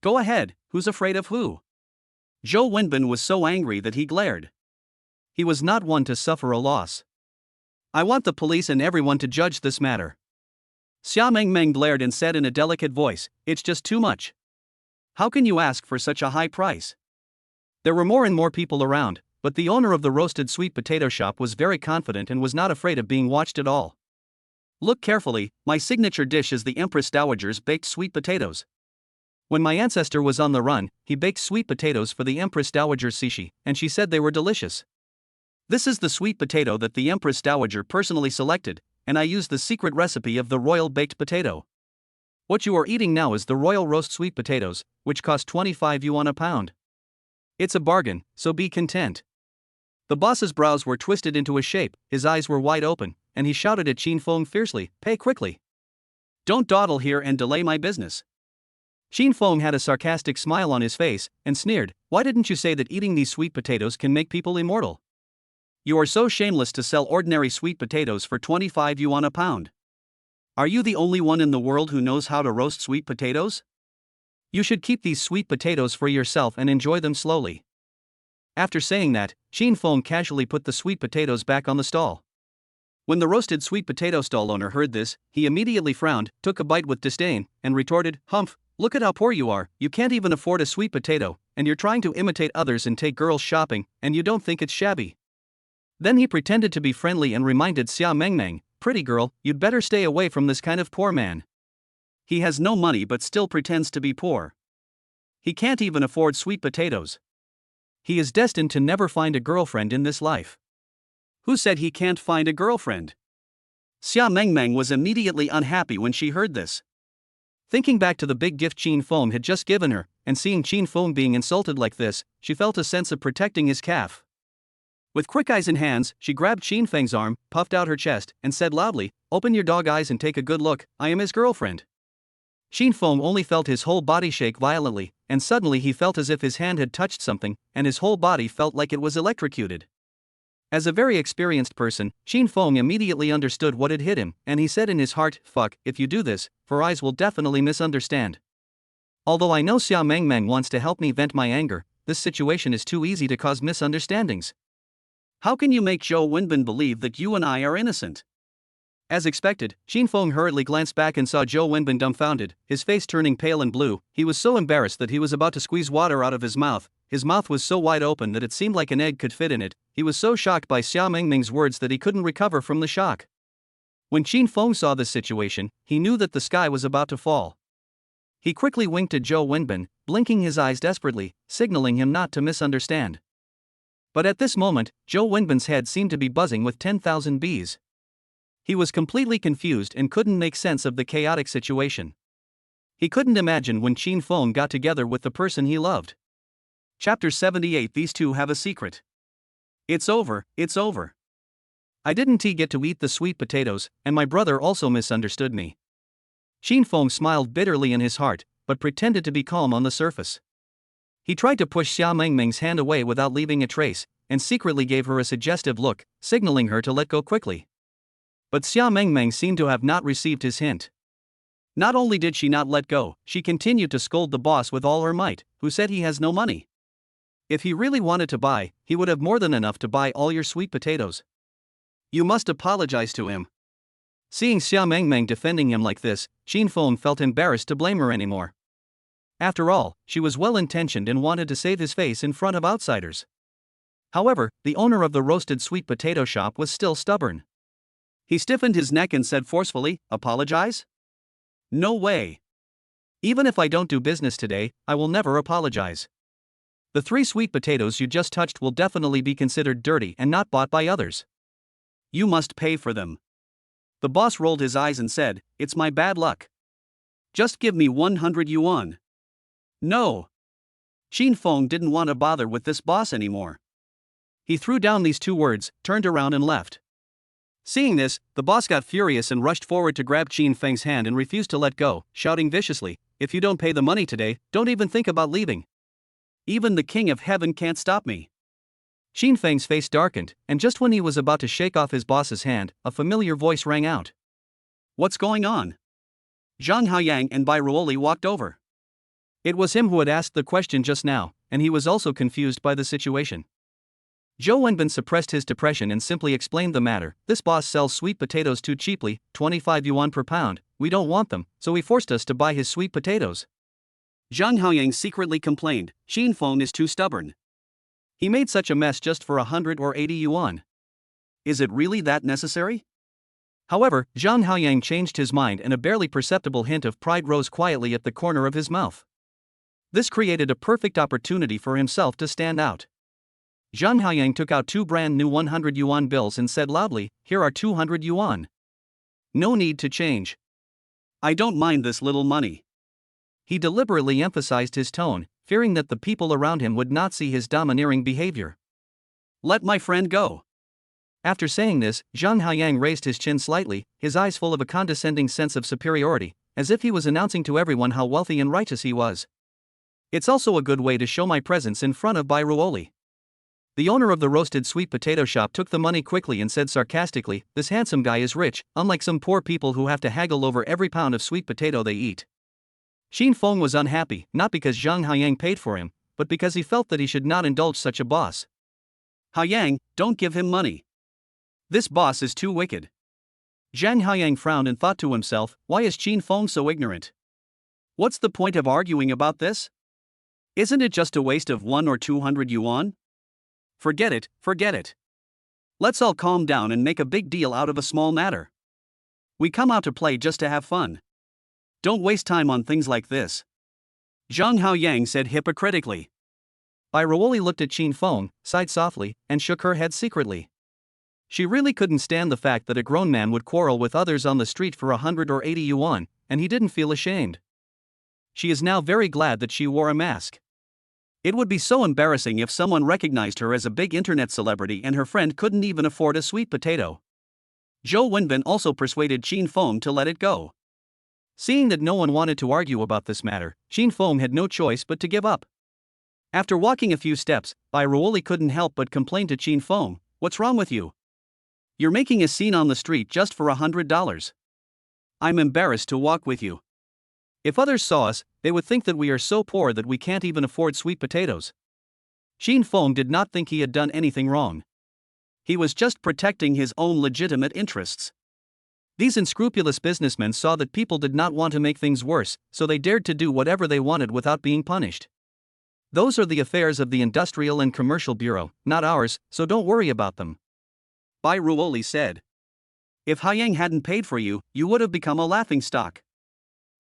Go ahead, who's afraid of who? Zhou Wenbin was so angry that he glared. He was not one to suffer a loss. "I want the police and everyone to judge this matter." Xia Mengmeng glared and said in a delicate voice, "It's just too much. How can you ask for such a high price?" There were more and more people around, but the owner of the roasted sweet potato shop was very confident and was not afraid of being watched at all. "Look carefully, my signature dish is the Empress Dowager's baked sweet potatoes. When my ancestor was on the run, he baked sweet potatoes for the Empress Dowager's sushi, and she said they were delicious. This is the sweet potato that the Empress Dowager personally selected, and I used the secret recipe of the royal baked potato. What you are eating now is the royal roast sweet potatoes, which cost 25 yuan a pound. It's a bargain, so be content." The boss's brows were twisted into a shape, his eyes were wide open, and he shouted at Qin Feng fiercely, "Pay quickly. Don't dawdle here and delay my business." Qin Feng had a sarcastic smile on his face, and sneered, "Why didn't you say that eating these sweet potatoes can make people immortal? You are so shameless to sell ordinary sweet potatoes for 25 yuan a pound. Are you the only one in the world who knows how to roast sweet potatoes? You should keep these sweet potatoes for yourself and enjoy them slowly." After saying that, Qin Feng casually put the sweet potatoes back on the stall. When the roasted sweet potato stall owner heard this, he immediately frowned, took a bite with disdain, and retorted, "Humph, look at how poor you are, you can't even afford a sweet potato, and you're trying to imitate others and take girls shopping, and you don't think it's shabby." Then he pretended to be friendly and reminded Xia Mengmeng, "Pretty girl, you'd better stay away from this kind of poor man. He has no money but still pretends to be poor. He can't even afford sweet potatoes. He is destined to never find a girlfriend in this life." "Who said he can't find a girlfriend?" Xia Mengmeng was immediately unhappy when she heard this. Thinking back to the big gift Qin Feng had just given her, and seeing Qin Feng being insulted like this, she felt a sense of protecting his calf. With quick eyes and hands, she grabbed Qin Feng's arm, puffed out her chest, and said loudly, "Open your dog eyes and take a good look, I am his girlfriend." Qin Feng only felt his whole body shake violently, and suddenly he felt as if his hand had touched something, and his whole body felt like it was electrocuted. As a very experienced person, Qin Feng immediately understood what had hit him, and he said in his heart, "Fuck, if you do this, for eyes will definitely misunderstand. Although I know Xia Mengmeng wants to help me vent my anger, this situation is too easy to cause misunderstandings. How can you make Zhou Wenbin believe that you and I are innocent?" As expected, Qin Feng hurriedly glanced back and saw Zhou Wenbin dumbfounded, his face turning pale and blue. He was so embarrassed that he was about to squeeze water out of his mouth. His mouth was so wide open that it seemed like an egg could fit in it. He was so shocked by Xia Mengmeng's words that he couldn't recover from the shock. When Qin Feng saw this situation, he knew that the sky was about to fall. He quickly winked at Zhou Wenbin, blinking his eyes desperately, signaling him not to misunderstand. But at this moment, Zhou Wenbin's head seemed to be buzzing with 10,000 bees. He was completely confused and couldn't make sense of the chaotic situation. He couldn't imagine when Qin Feng got together with the person he loved. Chapter 78. These two have a secret. It's over, it's over. I didn't get to eat the sweet potatoes, and my brother also misunderstood me. Qin Feng smiled bitterly in his heart, but pretended to be calm on the surface. He tried to push Xia Mengmeng's hand away without leaving a trace, and secretly gave her a suggestive look, signaling her to let go quickly. But Xia Mengmeng seemed to have not received his hint. Not only did she not let go, she continued to scold the boss with all her might, who said he has no money. If he really wanted to buy, he would have more than enough to buy all your sweet potatoes. You must apologize to him. Seeing Xia Mengmeng defending him like this, Qin Feng felt embarrassed to blame her anymore. After all, she was well-intentioned and wanted to save his face in front of outsiders. However, the owner of the roasted sweet potato shop was still stubborn. He stiffened his neck and said forcefully, "Apologize? No way. Even if I don't do business today, I will never apologize. The 3 sweet potatoes you just touched will definitely be considered dirty and not bought by others. You must pay for them." The boss rolled his eyes and said, "It's my bad luck. Just give me 100 yuan. No. Qin Feng didn't want to bother with this boss anymore. He threw down these 2 words, turned around and left. Seeing this, the boss got furious and rushed forward to grab Qin Feng's hand and refused to let go, shouting viciously, "If you don't pay the money today, don't even think about leaving. Even the King of Heaven can't stop me." Xin Feng's face darkened, and just when he was about to shake off his boss's hand, a familiar voice rang out. What's going on? Zhang Haoyang and Bai Ruoli walked over. It was him who had asked the question just now, and he was also confused by the situation. Zhou Wenbin suppressed his depression and simply explained the matter. This boss sells sweet potatoes too cheaply, 25 yuan per pound, we don't want them, so he forced us to buy his sweet potatoes. Zhang Haoyang secretly complained, Xin Feng is too stubborn. He made such a mess just for 100 or 80 yuan. Is it really that necessary? However, Zhang Haoyang changed his mind and a barely perceptible hint of pride rose quietly at the corner of his mouth. This created a perfect opportunity for himself to stand out. Zhang Haoyang took out 2 brand new 100 yuan bills and said loudly, "Here are 200 yuan. No need to change. I don't mind this little money." He deliberately emphasized his tone, fearing that the people around him would not see his domineering behavior. Let my friend go. After saying this, Zhang Haoyang raised his chin slightly, his eyes full of a condescending sense of superiority, as if he was announcing to everyone how wealthy and righteous he was. It's also a good way to show my presence in front of Bai Ruoli. The owner of the roasted sweet potato shop took the money quickly and said sarcastically, "This handsome guy is rich, unlike some poor people who have to haggle over every pound of sweet potato they eat." Xin Feng was unhappy, not because Zhang Haoyang paid for him, but because he felt that he should not indulge such a boss. Haoyang, don't give him money. This boss is too wicked. Zhang Haoyang frowned and thought to himself, why is Xin Feng so ignorant? What's the point of arguing about this? Isn't it just a waste of 1 or 200 yuan? Forget it, forget it. Let's all calm down and make a big deal out of a small matter. We come out to play just to have fun. Don't waste time on things like this. Zhang Haoyang said hypocritically. Bai Ruoli looked at Xin Feng, sighed softly, and shook her head secretly. She really couldn't stand the fact that a grown man would quarrel with others on the street for 100 or 80 yuan, and he didn't feel ashamed. She is now very glad that she wore a mask. It would be so embarrassing if someone recognized her as a big internet celebrity and her friend couldn't even afford a sweet potato. Zhou Wenbin also persuaded Xin Feng to let it go. Seeing that no one wanted to argue about this matter, Xin Feng had no choice but to give up. After walking a few steps, Bai Ruoli couldn't help but complain to Xin Feng, "What's wrong with you? You're making a scene on the street just for $100. I'm embarrassed to walk with you. If others saw us, they would think that we are so poor that we can't even afford sweet potatoes." Xin Feng did not think he had done anything wrong. He was just protecting his own legitimate interests. These unscrupulous businessmen saw that people did not want to make things worse, so they dared to do whatever they wanted without being punished. Those are the affairs of the Industrial and Commercial Bureau, not ours, so don't worry about them. Bai Ruoli said. If Haoyang hadn't paid for you, you would have become a laughingstock.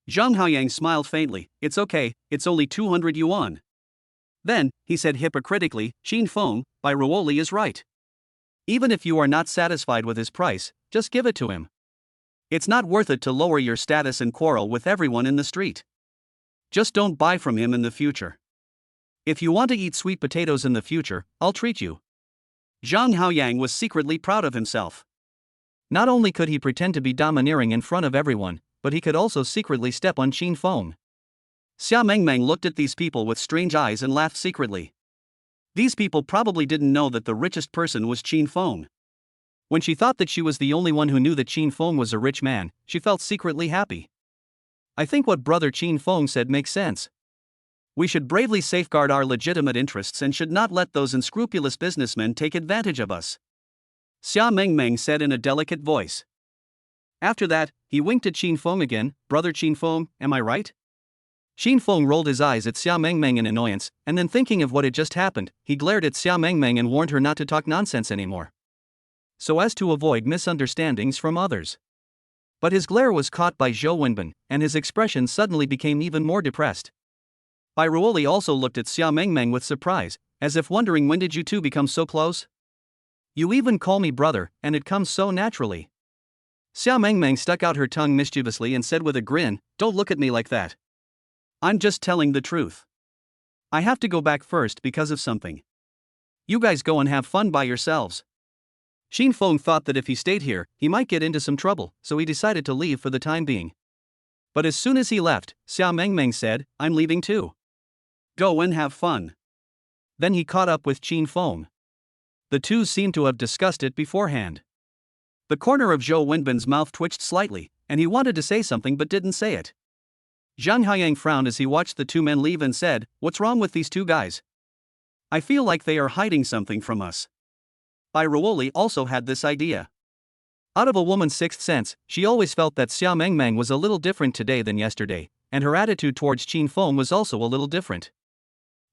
Zhang Haoyang smiled faintly, "It's okay, it's only 200 yuan. Then, he said hypocritically, "Xin Feng, Bai Ruoli is right. Even if you are not satisfied with his price, just give it to him. It's not worth it to lower your status and quarrel with everyone in the street. Just don't buy from him in the future. If you want to eat sweet potatoes in the future, I'll treat you." Zhang Haoyang was secretly proud of himself. Not only could he pretend to be domineering in front of everyone, but he could also secretly step on Xin Feng. Xia Mengmeng looked at these people with strange eyes and laughed secretly. These people probably didn't know that the richest person was Xin Feng. When she thought that she was the only one who knew that Xin Feng was a rich man, she felt secretly happy. I think what brother Xin Feng said makes sense. We should bravely safeguard our legitimate interests and should not let those unscrupulous businessmen take advantage of us, Xia Mengmeng said in a delicate voice. After that, he winked at Xin Feng again. "Brother Xin Feng, am I right?" Xin Feng rolled his eyes at Xia Mengmeng in annoyance, and then thinking of what had just happened, he glared at Xia Mengmeng and warned her not to talk nonsense anymore, so as to avoid misunderstandings from others. But his glare was caught by Zhou Wenbin, and his expression suddenly became even more depressed. Bai Ruoli also looked at Xia Mengmeng with surprise, as if wondering, when did you two become so close? You even call me brother, and it comes so naturally. Xia Mengmeng stuck out her tongue mischievously and said with a grin, "Don't look at me like that. I'm just telling the truth. I have to go back first because of something. You guys go and have fun by yourselves." Xin Feng thought that if he stayed here, he might get into some trouble, so he decided to leave for the time being. But as soon as he left, Xia Mengmeng said, "I'm leaving too. Go and have fun." Then he caught up with Xin Feng. The two seemed to have discussed it beforehand. The corner of Zhou Wenbin's mouth twitched slightly, and he wanted to say something but didn't say it. Zhang Haiyang frowned as he watched the two men leave and said, "What's wrong with these two guys? I feel like they are hiding something from us." Bai Ruoli also had this idea. Out of a woman's sixth sense, she always felt that Xia Mengmeng was a little different today than yesterday, and her attitude towards Qin Feng was also a little different.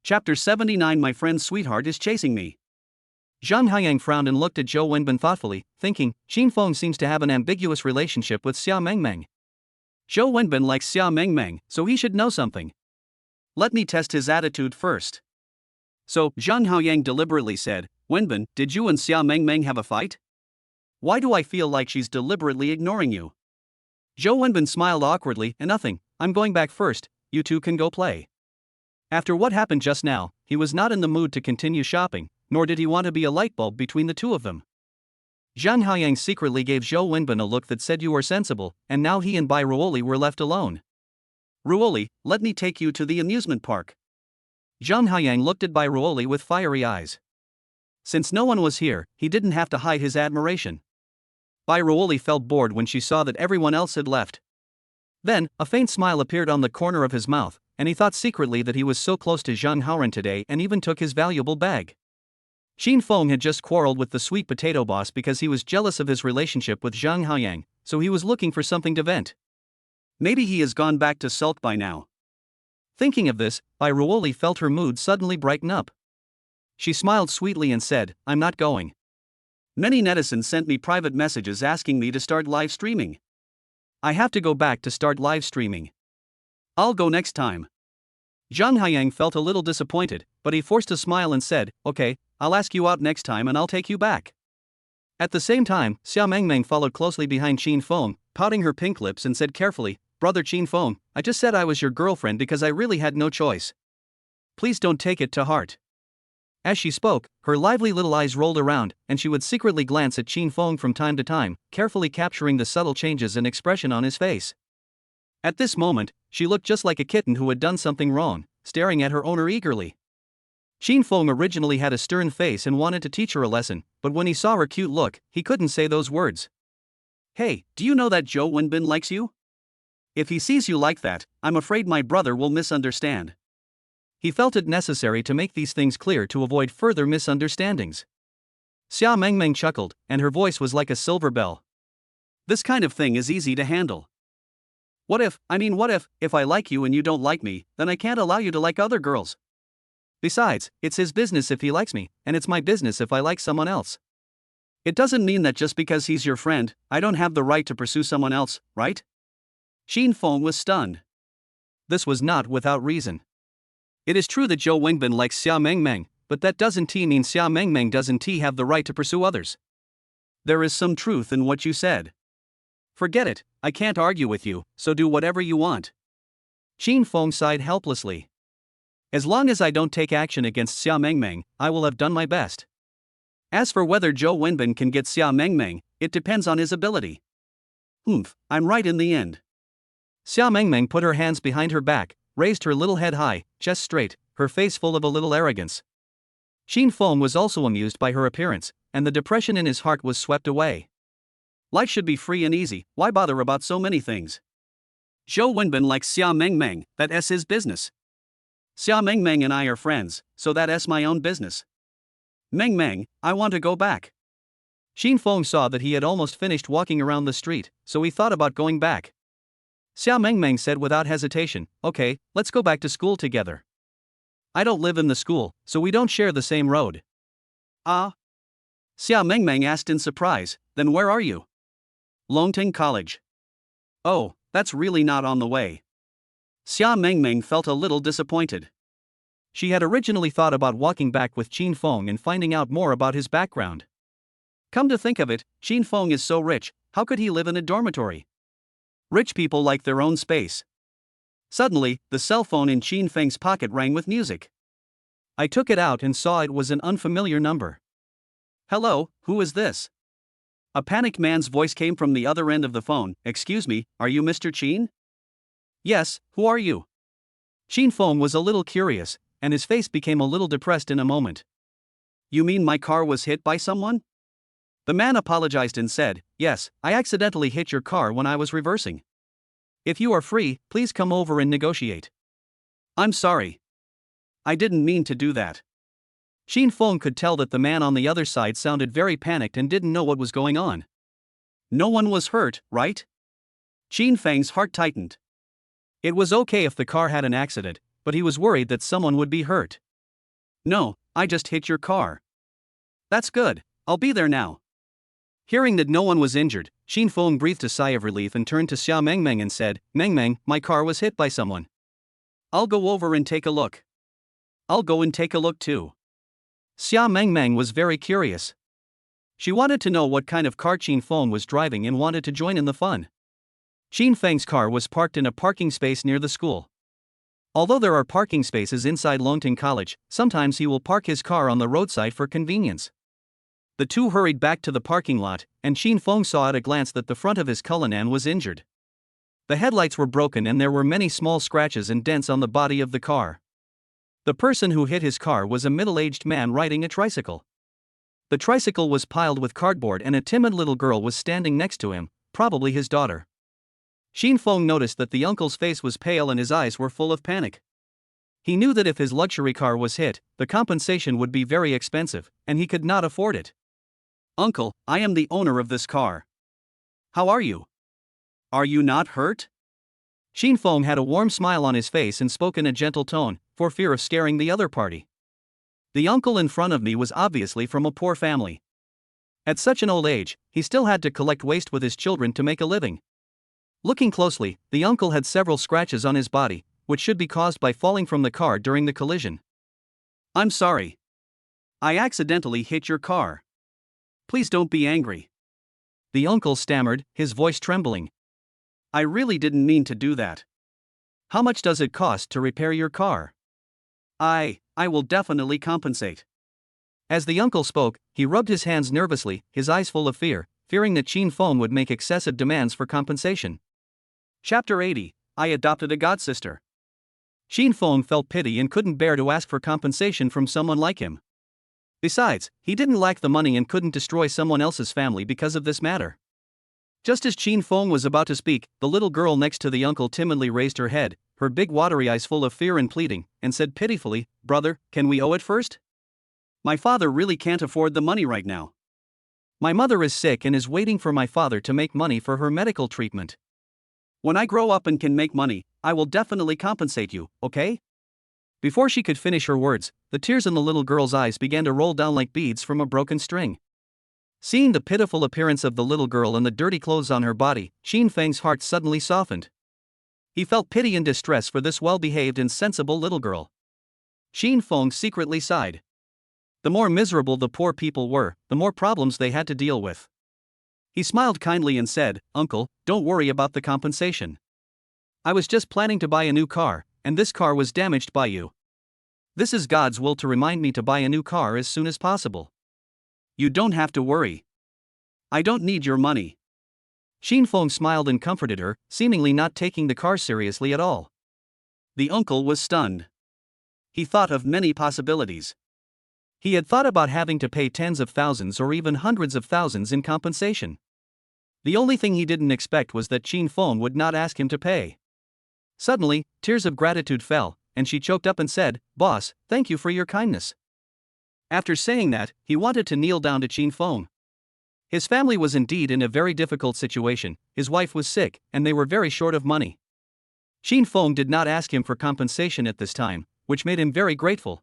Chapter 79 My friend's sweetheart is chasing me. Zhang Haiyang frowned and looked at Zhou Wenbin thoughtfully, thinking, Qin Feng seems to have an ambiguous relationship with Xia Mengmeng. Zhou Wenbin likes Xia Mengmeng, so he should know something. Let me test his attitude first. So, Zhang Haiyang deliberately said, Wenbin, did you and Xia Mengmeng have a fight? Why do I feel like she's deliberately ignoring you? Zhou Wenbin smiled awkwardly, nothing, I'm going back first, you two can go play. After what happened just now, he was not in the mood to continue shopping, nor did he want to be a light bulb between the two of them. Zhang Haiyang secretly gave Zhou Wenbin a look that said you are sensible, and now he and Bai Ruoli were left alone. Ruoli, let me take you to the amusement park. Zhang Haiyang looked at Bai Ruoli with fiery eyes. Since no one was here, he didn't have to hide his admiration. Bai Ruoli felt bored when she saw that everyone else had left. Then, a faint smile appeared on the corner of his mouth, and he thought secretly that he was so close to Zhang Haoren today and even took his valuable bag. Qin Feng had just quarreled with the sweet potato boss because he was jealous of his relationship with Zhang Haoyang, so he was looking for something to vent. Maybe he has gone back to sulk by now. Thinking of this, Bai Ruoli felt her mood suddenly brighten up. She smiled sweetly and said, I'm not going. Many netizens sent me private messages asking me to start live streaming. I have to go back to start live streaming. I'll go next time. Zhang Haiyang felt a little disappointed, but he forced a smile and said, okay, I'll ask you out next time and I'll take you back. At the same time, Xia Mengmeng followed closely behind Qin Feng, pouting her pink lips and said carefully, Brother Qin Feng, I just said I was your girlfriend because I really had no choice. Please don't take it to heart. As she spoke, her lively little eyes rolled around, and she would secretly glance at Qin Feng from time to time, carefully capturing the subtle changes in expression on his face. At this moment, she looked just like a kitten who had done something wrong, staring at her owner eagerly. Qin Feng originally had a stern face and wanted to teach her a lesson, but when he saw her cute look, he couldn't say those words. Hey, do you know that Zhou Wenbin likes you? If he sees you like that, I'm afraid my brother will misunderstand. He felt it necessary to make these things clear to avoid further misunderstandings. Xia Mengmeng chuckled, and her voice was like a silver bell. This kind of thing is easy to handle. What if I like you and you don't like me, then I can't allow you to like other girls. Besides, it's his business if he likes me, and it's my business if I like someone else. It doesn't mean that just because he's your friend, I don't have the right to pursue someone else, right? Qin Feng was stunned. This was not without reason. It is true that Zhou Wenbin likes Xia Mengmeng, but that doesn't mean Xia Mengmeng doesn't have the right to pursue others. There is some truth in what you said. Forget it, I can't argue with you, so do whatever you want. Qin Feng sighed helplessly. As long as I don't take action against Xia Mengmeng, I will have done my best. As for whether Zhou Wenbin can get Xia Mengmeng, it depends on his ability. I'm right in the end. Xia Mengmeng put her hands behind her back, raised her little head high, chest straight, her face full of a little arrogance. Qin Feng was also amused by her appearance, and the depression in his heart was swept away. Life should be free and easy, why bother about so many things? Zhou Wenbin likes Xia Mengmeng, that's his business. Xia Mengmeng and I are friends, so that's my own business. Mengmeng, I want to go back. Qin Feng saw that he had almost finished walking around the street, so he thought about going back. Xia Mengmeng said without hesitation, okay, let's go back to school together. I don't live in the school, so we don't share the same road. Ah? Xia Mengmeng asked in surprise, then where are you? Longting College. Oh, that's really not on the way. Xia Mengmeng felt a little disappointed. She had originally thought about walking back with Qin Feng and finding out more about his background. Come to think of it, Qin Feng is so rich, how could he live in a dormitory? Rich people like their own space. Suddenly, the cell phone in Qin Feng's pocket rang with music. I took it out and saw it was an unfamiliar number. Hello, who is this? A panicked man's voice came from the other end of the phone. Excuse me, are you Mr. Qin? Yes, who are you? Qin Feng was a little curious, and his face became a little depressed in a moment. You mean my car was hit by someone? The man apologized and said, Yes, I accidentally hit your car when I was reversing. If you are free, please come over and negotiate. I'm sorry. I didn't mean to do that. Shin Feng could tell that the man on the other side sounded very panicked and didn't know what was going on. No one was hurt, right? Shin Feng's heart tightened. It was okay if the car had an accident, but he was worried that someone would be hurt. No, I just hit your car. That's good, I'll be there now. Hearing that no one was injured, Shin Feng breathed a sigh of relief and turned to Xia Mengmeng and said, Mengmeng, my car was hit by someone. I'll go over and take a look. I'll go and take a look too. Xia Mengmeng was very curious. She wanted to know what kind of car Shin Feng was driving and wanted to join in the fun. Shin Feng's car was parked in a parking space near the school. Although there are parking spaces inside Longting College, sometimes he will park his car on the roadside for convenience. The two hurried back to the parking lot, and Shin Feng saw at a glance that the front of his Cullinan was injured. The headlights were broken and there were many small scratches and dents on the body of the car. The person who hit his car was a middle-aged man riding a tricycle. The tricycle was piled with cardboard and a timid little girl was standing next to him, probably his daughter. Shin Feng noticed that the uncle's face was pale and his eyes were full of panic. He knew that if his luxury car was hit, the compensation would be very expensive, and he could not afford it. Uncle, I am the owner of this car. How are you? Are you not hurt? Shin Feng had a warm smile on his face and spoke in a gentle tone, for fear of scaring the other party. The uncle in front of me was obviously from a poor family. At such an old age, he still had to collect waste with his children to make a living. Looking closely, the uncle had several scratches on his body, which should be caused by falling from the car during the collision. I'm sorry. I accidentally hit your car. Please don't be angry. The uncle stammered, his voice trembling. I really didn't mean to do that. How much does it cost to repair your car? I will definitely compensate. As the uncle spoke, he rubbed his hands nervously, his eyes full of fear, fearing that Shin Feng would make excessive demands for compensation. Chapter 80, I adopted a godsister. Shin Feng felt pity and couldn't bear to ask for compensation from someone like him. Besides, he didn't lack the money and couldn't destroy someone else's family because of this matter. Just as Shin Feng was about to speak, the little girl next to the uncle timidly raised her head, her big watery eyes full of fear and pleading, and said pitifully, Brother, can we owe it first? My father really can't afford the money right now. My mother is sick and is waiting for my father to make money for her medical treatment. When I grow up and can make money, I will definitely compensate you, okay? Before she could finish her words, the tears in the little girl's eyes began to roll down like beads from a broken string. Seeing the pitiful appearance of the little girl and the dirty clothes on her body, Shin Feng's heart suddenly softened. He felt pity and distress for this well-behaved and sensible little girl. Shin Feng secretly sighed. The more miserable the poor people were, the more problems they had to deal with. He smiled kindly and said, Uncle, don't worry about the compensation. I was just planning to buy a new car, and this car was damaged by you. This is God's will to remind me to buy a new car as soon as possible. You don't have to worry. I don't need your money. Shin Feng smiled and comforted her, seemingly not taking the car seriously at all. The uncle was stunned. He thought of many possibilities. He had thought about having to pay tens of thousands or even hundreds of thousands in compensation. The only thing he didn't expect was that Shin Feng would not ask him to pay. Suddenly, tears of gratitude fell, and she choked up and said, Boss, thank you for your kindness. After saying that, he wanted to kneel down to Shin Feng. His family was indeed in a very difficult situation, his wife was sick, and they were very short of money. Shin Feng did not ask him for compensation at this time, which made him very grateful.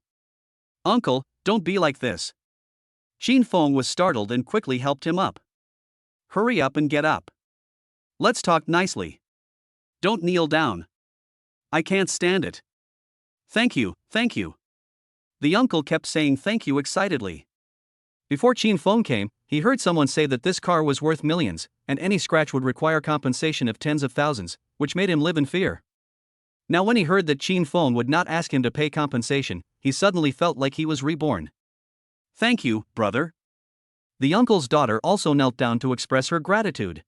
Uncle, don't be like this. Shin Feng was startled and quickly helped him up. Hurry up and get up. Let's talk nicely. Don't kneel down. I can't stand it. Thank you, thank you. The uncle kept saying thank you excitedly. Before Shin Feng came, he heard someone say that this car was worth millions, and any scratch would require compensation of tens of thousands, which made him live in fear. Now when he heard that Shin Feng would not ask him to pay compensation, he suddenly felt like he was reborn. Thank you, brother. The uncle's daughter also knelt down to express her gratitude.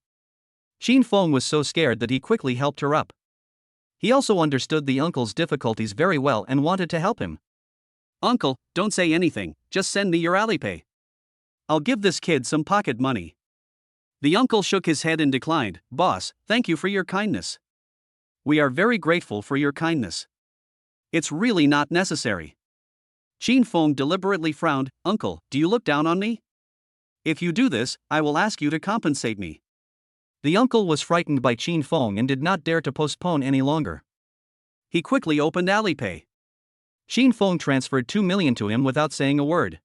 Shin Feng was so scared that he quickly helped her up. He also understood the uncle's difficulties very well and wanted to help him. Uncle, don't say anything, just send me your Alipay. I'll give this kid some pocket money. The uncle shook his head and declined. Boss, thank you for your kindness. We are very grateful for your kindness. It's really not necessary. Qin Feng deliberately frowned. Uncle, do you look down on me? If you do this, I will ask you to compensate me. The uncle was frightened by Qin Feng and did not dare to postpone any longer. He quickly opened Alipay. Qin Feng transferred 2 million to him without saying a word.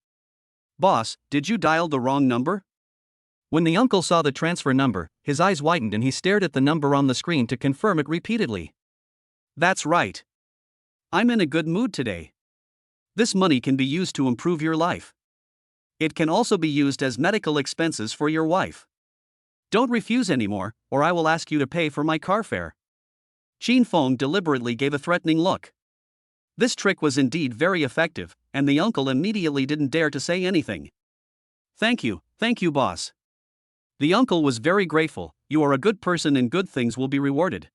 Boss, did you dial the wrong number? When the uncle saw the transfer number, his eyes widened and he stared at the number on the screen to confirm it repeatedly. That's right. I'm in a good mood today. This money can be used to improve your life. It can also be used as medical expenses for your wife. Don't refuse anymore, or I will ask you to pay for my car fare. Qin Feng deliberately gave a threatening look. This trick was indeed very effective, and the uncle immediately didn't dare to say anything. Thank you, boss. The uncle was very grateful. You are a good person and good things will be rewarded.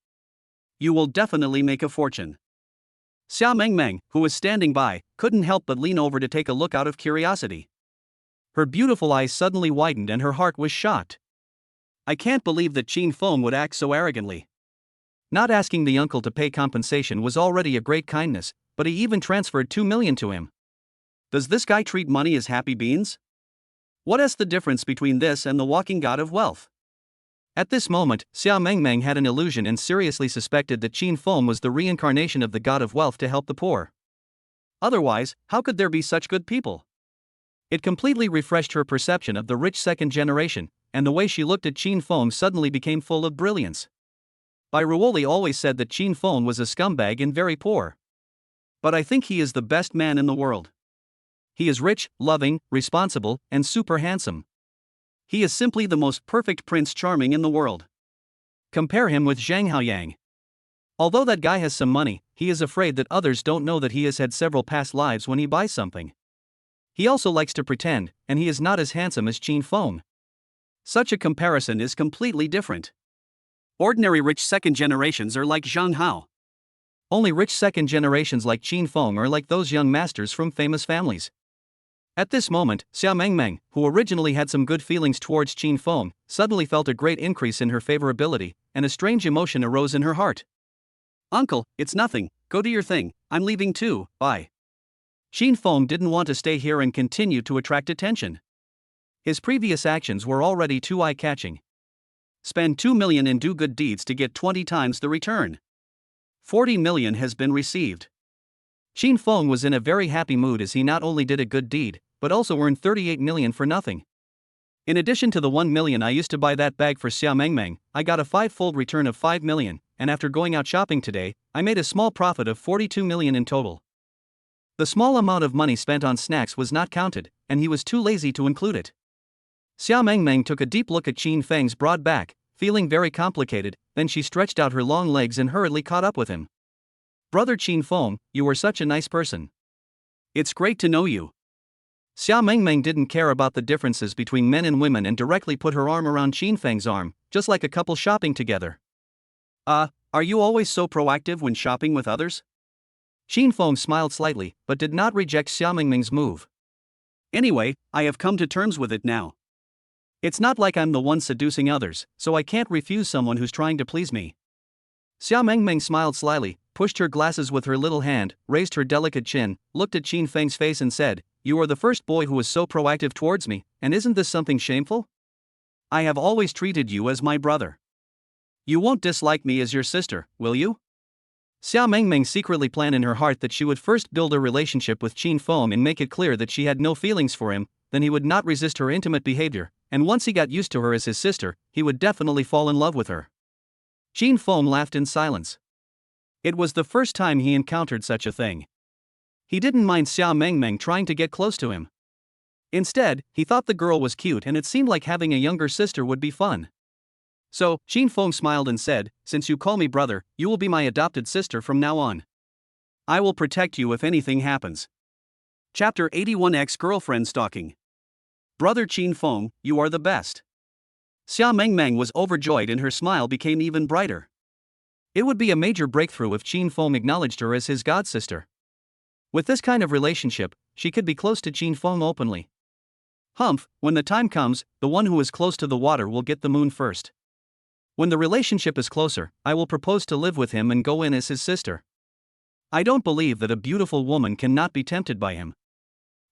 You will definitely make a fortune. Xia Mengmeng, who was standing by, couldn't help but lean over to take a look out of curiosity. Her beautiful eyes suddenly widened and her heart was shocked. I can't believe that Qin Feng would act so arrogantly. Not asking the uncle to pay compensation was already a great kindness, but he even transferred 2 million to him. Does this guy treat money as happy beans? What is the difference between this and the walking god of wealth? At this moment, Xia Mengmeng had an illusion and seriously suspected that Qin Feng was the reincarnation of the god of wealth to help the poor. Otherwise, how could there be such good people? It completely refreshed her perception of the rich second generation, and the way she looked at Qin Feng suddenly became full of brilliance. Ruoli always said that Qin Feng was a scumbag and very poor. But I think he is the best man in the world. He is rich, loving, responsible, and super handsome. He is simply the most perfect Prince Charming in the world. Compare him with Zhang Xiaopang. Although that guy has some money, he is afraid that others don't know that he has had several past lives when he buys something. He also likes to pretend, and he is not as handsome as Qin Feng. Such a comparison is completely different. Ordinary rich second generations are like Zhang Hao. Only rich second generations like Qin Feng are like those young masters from famous families. At this moment, Xia Mengmeng, who originally had some good feelings towards Qin Feng, suddenly felt a great increase in her favorability, and a strange emotion arose in her heart. Uncle, it's nothing, go do your thing, I'm leaving too, bye. Qin Feng didn't want to stay here and continue to attract attention. His previous actions were already too eye-catching. Spend 2 million and do good deeds to get 20 times the return. 40 million has been received. Qin Feng was in a very happy mood as he not only did a good deed, but also earned 38 million for nothing. In addition to the 1 million I used to buy that bag for Xia Mengmeng, I got a 5-fold return of 5 million, and after going out shopping today, I made a small profit of 42 million in total. The small amount of money spent on snacks was not counted, and he was too lazy to include it. Xia Mengmeng took a deep look at Qin Feng's broad back, feeling very complicated, then she stretched out her long legs and hurriedly caught up with him. Brother Qin Feng, you were such a nice person. It's great to know you. Xia Mengmeng didn't care about the differences between men and women and directly put her arm around Qin Feng's arm, just like a couple shopping together. Are you always so proactive when shopping with others? Qin Feng smiled slightly, but did not reject Xia Mengmeng's move. Anyway, I have come to terms with it now. It's not like I'm the one seducing others, so I can't refuse someone who's trying to please me. Xia Mengmeng smiled slyly, pushed her glasses with her little hand, raised her delicate chin, looked at Qin Feng's face and said, "You are the first boy who is so proactive towards me, and isn't this something shameful? I have always treated you as my brother. You won't dislike me as your sister, will you?" Xia Mengmeng secretly planned in her heart that she would first build a relationship with Qin Feng and make it clear that she had no feelings for him, then he would not resist her intimate behavior, and once he got used to her as his sister, he would definitely fall in love with her. Qin Feng laughed in silence. It was the first time he encountered such a thing. He didn't mind Xia Mengmeng trying to get close to him. Instead, he thought the girl was cute and it seemed like having a younger sister would be fun. So, Qin Feng smiled and said, "Since you call me brother, you will be my adopted sister from now on. I will protect you if anything happens." Chapter 81 Ex-Girlfriend Stalking. Brother Qin Feng, you are the best. Xia Mengmeng was overjoyed and her smile became even brighter. It would be a major breakthrough if Qin Feng acknowledged her as his godsister. With this kind of relationship, she could be close to Qin Feng openly. Humph, when the time comes, the one who is close to the water will get the moon first. When the relationship is closer, I will propose to live with him and go in as his sister. I don't believe that a beautiful woman cannot be tempted by him.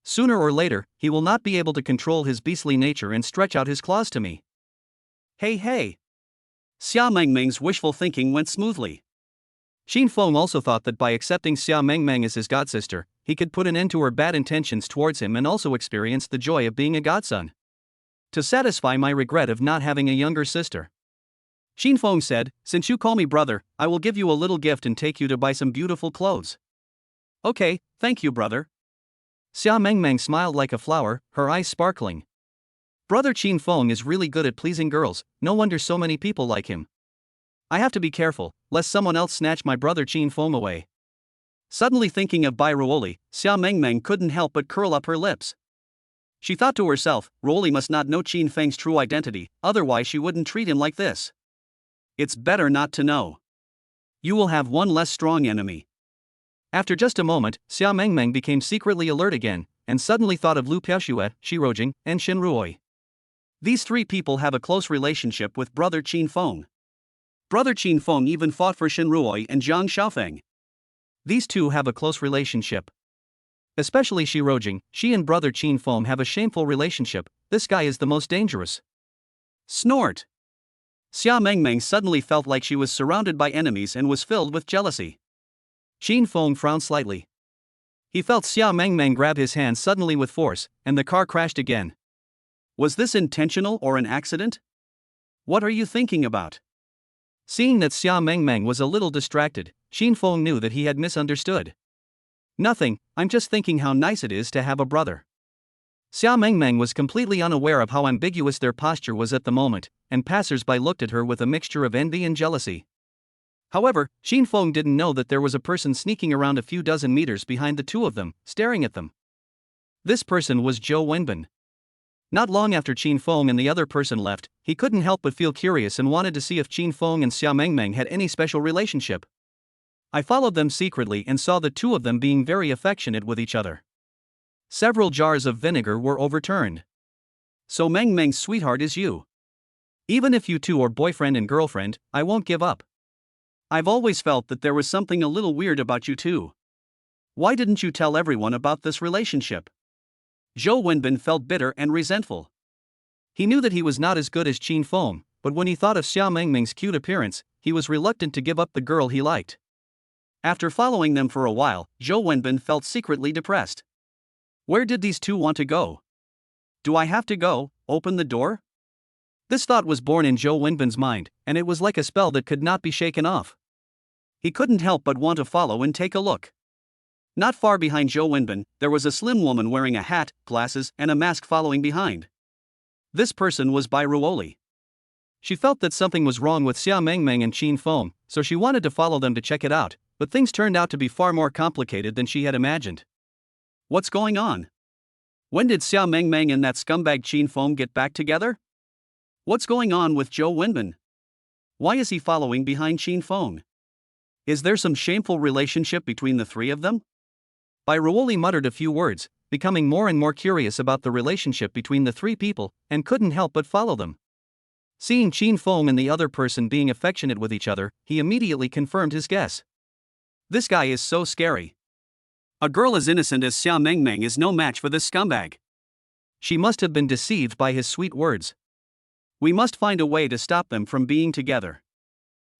Sooner or later, he will not be able to control his beastly nature and stretch out his claws to me. Hey hey! Xia Mengmeng's wishful thinking went smoothly. Qin Feng also thought that by accepting Xia Mengmeng as his godsister, he could put an end to her bad intentions towards him and also experience the joy of being a godson. To satisfy my regret of not having a younger sister. Qin Feng said, since you call me brother, I will give you a little gift and take you to buy some beautiful clothes. Okay, thank you brother. Xia Mengmeng smiled like a flower, her eyes sparkling. Brother Qin Feng is really good at pleasing girls, no wonder so many people like him. I have to be careful, lest someone else snatch my brother Qin Feng away. Suddenly thinking of Bai Ruoli, Xia Mengmeng couldn't help but curl up her lips. She thought to herself, Ruoli must not know Qin Feng's true identity, otherwise she wouldn't treat him like this. It's better not to know. You will have one less strong enemy. After just a moment, Xia Mengmeng became secretly alert again, and suddenly thought of Lu Piaoxue, Shi Rojing, and Shin Ruoi. These three people have a close relationship with brother Qin Feng. Brother Qin Feng even fought for Shin Ruoi and Jang Xiaopang. These two have a close relationship. Especially Shi Rojing, she and brother Qin Feng have a shameful relationship. This guy is the most dangerous. Snort! Xia Mengmeng suddenly felt like she was surrounded by enemies and was filled with jealousy. Qin Feng frowned slightly. He felt Xia Mengmeng grab his hand suddenly with force, and the car crashed again. Was this intentional or an accident? What are you thinking about? Seeing that Xia Mengmeng was a little distracted, Qin Feng knew that he had misunderstood. Nothing, I'm just thinking how nice it is to have a brother. Xia Mengmeng was completely unaware of how ambiguous their posture was at the moment, and passers-by looked at her with a mixture of envy and jealousy. However, Qin Feng didn't know that there was a person sneaking around a few dozen meters behind the two of them, staring at them. This person was Zhou Wenbin. Not long after Qin Feng and the other person left, he couldn't help but feel curious and wanted to see if Qin Feng and Xia Mengmeng had any special relationship. I followed them secretly and saw the two of them being very affectionate with each other. Several jars of vinegar were overturned. So Mengmeng's sweetheart is you. Even if you two are boyfriend and girlfriend, I won't give up. I've always felt that there was something a little weird about you two. Why didn't you tell everyone about this relationship? Zhou Wenbin felt bitter and resentful. He knew that he was not as good as Qin Feng, but when he thought of Xia Mengmeng's cute appearance, he was reluctant to give up the girl he liked. After following them for a while, Zhou Wenbin felt secretly depressed. Where did these two want to go? Do I have to go, open the door? This thought was born in Zhou Wenbin's mind, and it was like a spell that could not be shaken off. He couldn't help but want to follow and take a look. Not far behind Zhou Wenbin, there was a slim woman wearing a hat, glasses, and a mask following behind. This person was Bai Ruoli. She felt that something was wrong with Xia Mengmeng and Qin Feng, so she wanted to follow them to check it out, but things turned out to be far more complicated than she had imagined. What's going on? When did Xia Mengmeng and that scumbag Qin Feng get back together? What's going on with Zhou Wenbin? Why is he following behind Qin Feng? Is there some shameful relationship between the three of them? Bai Ruoli muttered a few words, becoming more and more curious about the relationship between the three people, and couldn't help but follow them. Seeing Qin Feng and the other person being affectionate with each other, he immediately confirmed his guess. This guy is so scary. A girl as innocent as Xia Mengmeng is no match for this scumbag. She must have been deceived by his sweet words. We must find a way to stop them from being together.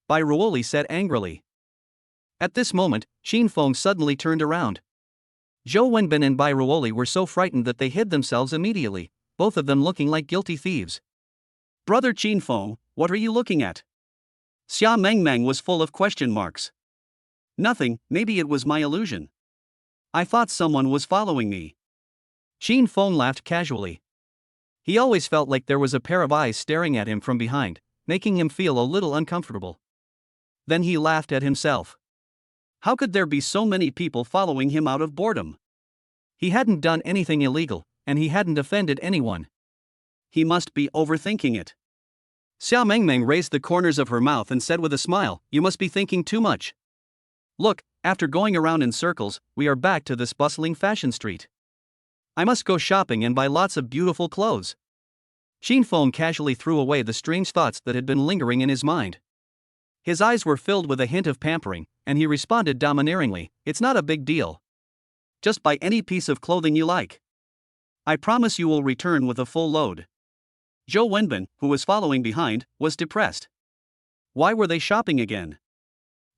Bai Ruoli said angrily. At this moment, Qin Feng suddenly turned around. Zhou Wenbin and Bai Ruoli were so frightened that they hid themselves immediately, both of them looking like guilty thieves. Brother Qin Feng, what are you looking at? Xia Mengmeng was full of question marks. Nothing, maybe it was my illusion. I thought someone was following me. Qin Feng laughed casually. He always felt like there was a pair of eyes staring at him from behind, making him feel a little uncomfortable. Then he laughed at himself. How could there be so many people following him out of boredom? He hadn't done anything illegal, and he hadn't offended anyone. He must be overthinking it. Xia Mengmeng raised the corners of her mouth and said with a smile, "You must be thinking too much. Look, After going around in circles, we are back to this bustling fashion street. I must go shopping and buy lots of beautiful clothes. Shin Feng casually threw away the strange thoughts that had been lingering in his mind. His eyes were filled with a hint of pampering, and he responded domineeringly, "It's not a big deal. Just buy any piece of clothing you like. I promise you will return with a full load." Zhou Wenbin, who was following behind, was depressed. Why were they shopping again?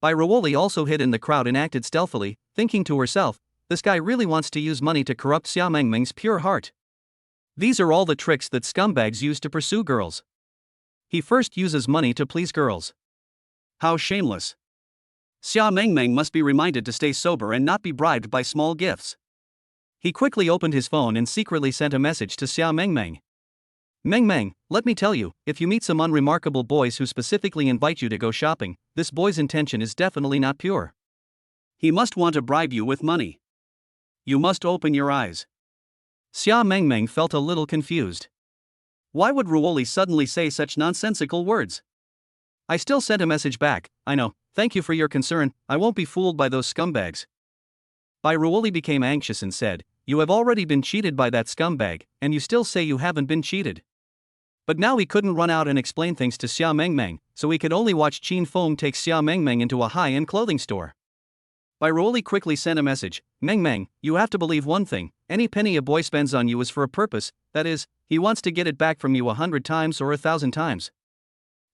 Bai Ruoli also hid in the crowd and acted stealthily, thinking to herself, "This guy really wants to use money to corrupt Xia Mengmeng's pure heart. These are all the tricks that scumbags use to pursue girls. He first uses money to please girls. How shameless. Xia Mengmeng must be reminded to stay sober and not be bribed by small gifts." He quickly opened his phone and secretly sent a message to Xia Mengmeng. "Mengmeng, let me tell you, if you meet some unremarkable boys who specifically invite you to go shopping, this boy's intention is definitely not pure. He must want to bribe you with money. You must open your eyes." Xia Mengmeng felt a little confused. Why would Ruoli suddenly say such nonsensical words? I still sent a message back, "I know, thank you for your concern, I won't be fooled by those scumbags." Bai Ruoli became anxious and said, "You have already been cheated by that scumbag, and you still say you haven't been cheated." But now he couldn't run out and explain things to Xia Mengmeng, so he could only watch Qin Feng take Xia Mengmeng into a high-end clothing store. Bai Ruoli quickly sent a message, "Mengmeng, you have to believe one thing, any penny a boy spends on you is for a purpose, that is, he wants to get it back from you 100 times or 1,000 times.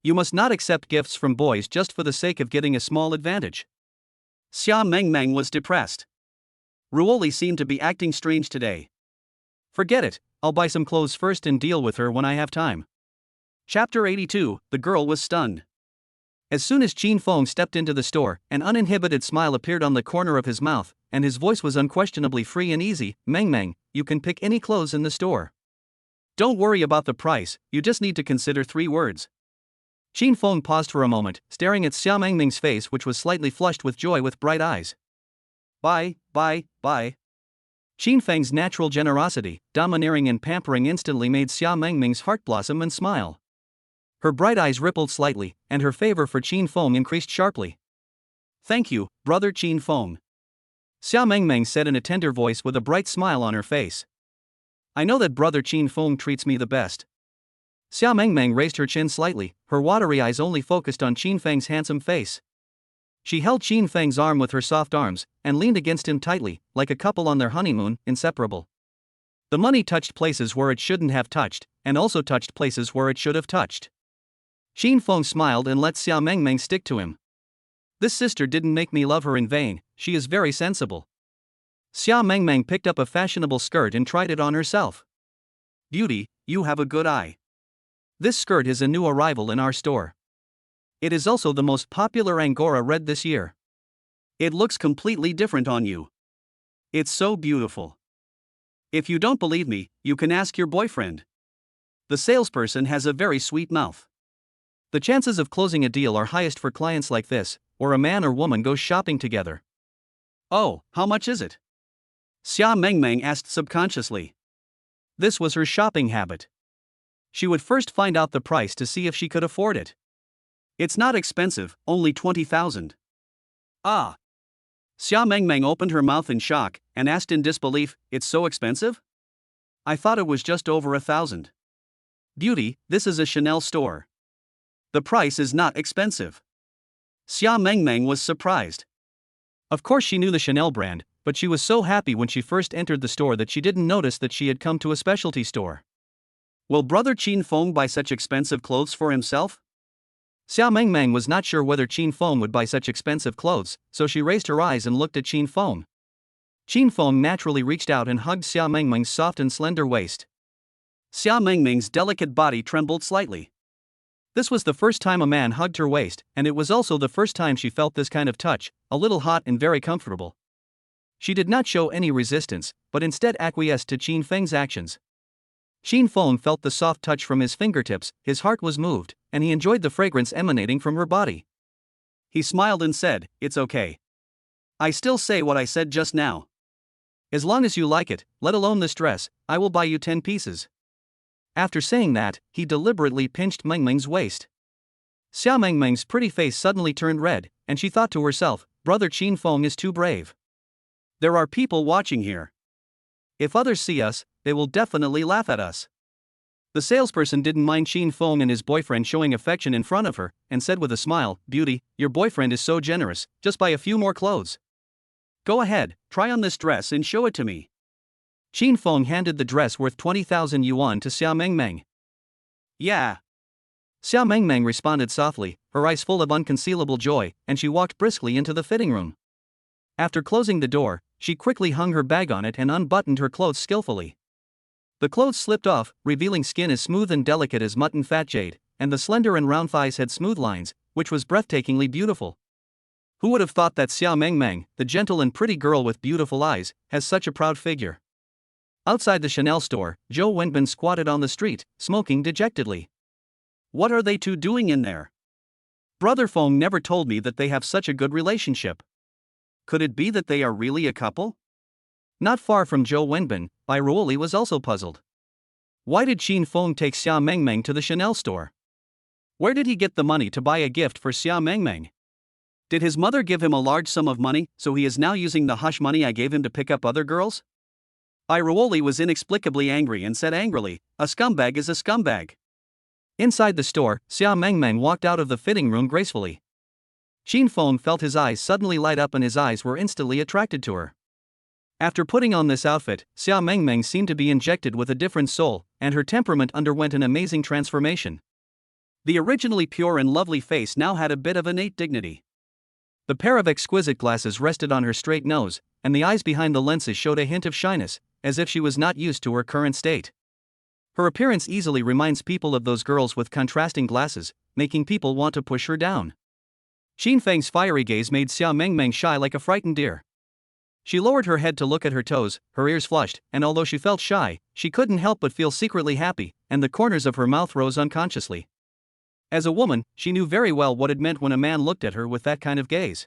You must not accept gifts from boys just for the sake of getting a small advantage." Xia Mengmeng was depressed. Ruoli seemed to be acting strange today. "Forget it, I'll buy some clothes first and deal with her when I have time." Chapter 82, the girl was stunned. As soon as Qin Feng stepped into the store, an uninhibited smile appeared on the corner of his mouth, and his voice was unquestionably free and easy. "Mengmeng, you can pick any clothes in the store. Don't worry about the price, you just need to consider 3 words. Qin Feng paused for a moment, staring at Xia Mengmeng's face, which was slightly flushed with joy with bright eyes. Buy. Qin Feng's natural generosity, domineering and pampering instantly made Xia Mengmeng's heart blossom and smile. Her bright eyes rippled slightly, and her favor for Qin Feng increased sharply. "Thank you, brother Qin Feng," Xia Mengmeng said in a tender voice with a bright smile on her face. "I know that brother Qin Feng treats me the best." Xia Mengmeng raised her chin slightly, her watery eyes only focused on Qin Feng's handsome face. She held Qin Feng's arm with her soft arms, and leaned against him tightly, like a couple on their honeymoon, inseparable. The money touched places where it shouldn't have touched, and also touched places where it should have touched. Qin Feng smiled and let Xia Mengmeng stick to him. "This sister didn't make me love her in vain, she is very sensible." Xia Mengmeng picked up a fashionable skirt and tried it on herself. "Beauty, you have a good eye. This skirt is a new arrival in our store. It is also the most popular Angora red this year. It looks completely different on you. It's so beautiful. If you don't believe me, you can ask your boyfriend. The salesperson has a very sweet mouth." The chances of closing a deal are highest for clients like this, or a man or woman goes shopping together. "Oh, how much is it?" Xia Mengmeng asked subconsciously. This was her shopping habit. She would first find out the price to see if she could afford it. "It's not expensive, only 20,000. "Ah." Xia Mengmeng opened her mouth in shock, and asked in disbelief, "It's so expensive? I thought it was just over 1,000. "Beauty, this is a Chanel store. The price is not expensive." Xia Mengmeng was surprised. Of course she knew the Chanel brand, but she was so happy when she first entered the store that she didn't notice that she had come to a specialty store. Will brother Qin Feng buy such expensive clothes for himself? Xia Mengmeng was not sure whether Qin Feng would buy such expensive clothes, so she raised her eyes and looked at Qin Feng. Qin Feng naturally reached out and hugged Xia Mengmeng's soft and slender waist. Xia Mengmeng's delicate body trembled slightly. This was the first time a man hugged her waist, and it was also the first time she felt this kind of touch, a little hot and very comfortable. She did not show any resistance, but instead acquiesced to Qin Feng's actions. Qin Feng felt the soft touch from his fingertips, his heart was moved, and he enjoyed the fragrance emanating from her body. He smiled and said, "It's okay. I still say what I said just now. As long as you like it, let alone this dress, I will buy you 10 pieces. After saying that, he deliberately pinched Mengmeng's waist. Xia Mengmeng's pretty face suddenly turned red, and she thought to herself, brother Qin Feng is too brave. There are people watching here. If others see us, they will definitely laugh at us. The salesperson didn't mind Qin Feng and his boyfriend showing affection in front of her, and said with a smile, beauty, your boyfriend is so generous, just buy a few more clothes. Go ahead, try on this dress and show it to me. Qin Feng handed the dress worth 20,000 yuan to Xia Mengmeng. Yeah. Xia Mengmeng responded softly, her eyes full of unconcealable joy, and she walked briskly into the fitting room. After closing the door, she quickly hung her bag on it and unbuttoned her clothes skillfully. The clothes slipped off, revealing skin as smooth and delicate as mutton fat jade, and the slender and round thighs had smooth lines, which was breathtakingly beautiful. Who would have thought that Xia Mengmeng, the gentle and pretty girl with beautiful eyes, has such a proud figure? Outside the Chanel store, Zhou Wenbin squatted on the street, smoking dejectedly. What are they two doing in there? Brother Feng never told me that they have such a good relationship. Could it be that they are really a couple? Not far from Zhou Wenbin, Bai Ruoli was also puzzled. Why did Qin Feng take Xia Mengmeng to the Chanel store? Where did he get the money to buy a gift for Xia Mengmeng? Did his mother give him a large sum of money, so he is now using the hush money I gave him to pick up other girls? Bai Ruoli was inexplicably angry and said angrily, a scumbag is a scumbag. Inside the store, Xia Mengmeng walked out of the fitting room gracefully. Qin Feng felt his eyes suddenly light up and his eyes were instantly attracted to her. After putting on this outfit, Xia Mengmeng seemed to be injected with a different soul, and her temperament underwent an amazing transformation. The originally pure and lovely face now had a bit of innate dignity. The pair of exquisite glasses rested on her straight nose, and the eyes behind the lenses showed a hint of shyness, as if she was not used to her current state. Her appearance easily reminds people of those girls with contrasting glasses, making people want to push her down. Qin Feng's fiery gaze made Xia Mengmeng shy like a frightened deer. She lowered her head to look at her toes, her ears flushed, and although she felt shy, she couldn't help but feel secretly happy, and the corners of her mouth rose unconsciously. As a woman, she knew very well what it meant when a man looked at her with that kind of gaze.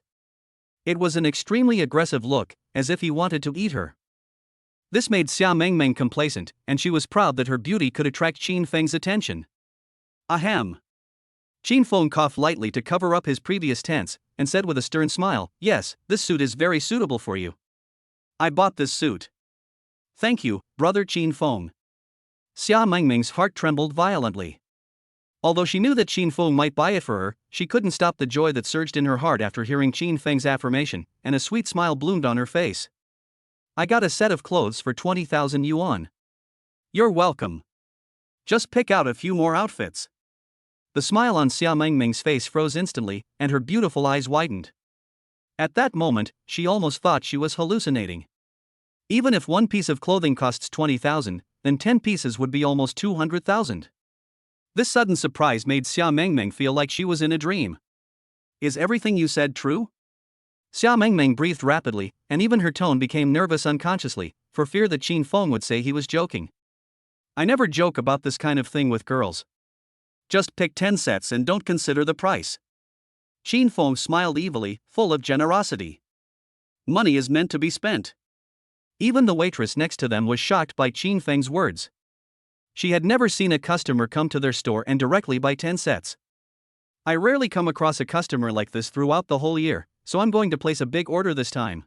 It was an extremely aggressive look, as if he wanted to eat her. This made Xia Mengmeng complacent, and she was proud that her beauty could attract Qin Feng's attention. Ahem. Qin Feng coughed lightly to cover up his previous tense, and said with a stern smile, yes, this suit is very suitable for you. I bought this suit. Thank you, brother Qin Feng. Xia Mengmeng's heart trembled violently. Although she knew that Qin Feng might buy it for her, she couldn't stop the joy that surged in her heart after hearing Qin Feng's affirmation, and a sweet smile bloomed on her face. I got a set of clothes for 20,000 yuan. You're welcome. Just pick out a few more outfits. The smile on Xia Mengmeng's face froze instantly, and her beautiful eyes widened. At that moment, she almost thought she was hallucinating. Even if one piece of clothing costs 20,000, then 10 pieces would be almost 200,000. This sudden surprise made Xia Mengmeng feel like she was in a dream. Is everything you said true? Xia Mengmeng breathed rapidly, and even her tone became nervous unconsciously, for fear that Qin Feng would say he was joking. I never joke about this kind of thing with girls. Just pick 10 sets and don't consider the price. Qin Feng smiled evilly, full of generosity. Money is meant to be spent. Even the waitress next to them was shocked by Qin Feng's words. She had never seen a customer come to their store and directly buy 10 sets. I rarely come across a customer like this throughout the whole year, so I'm going to place a big order this time.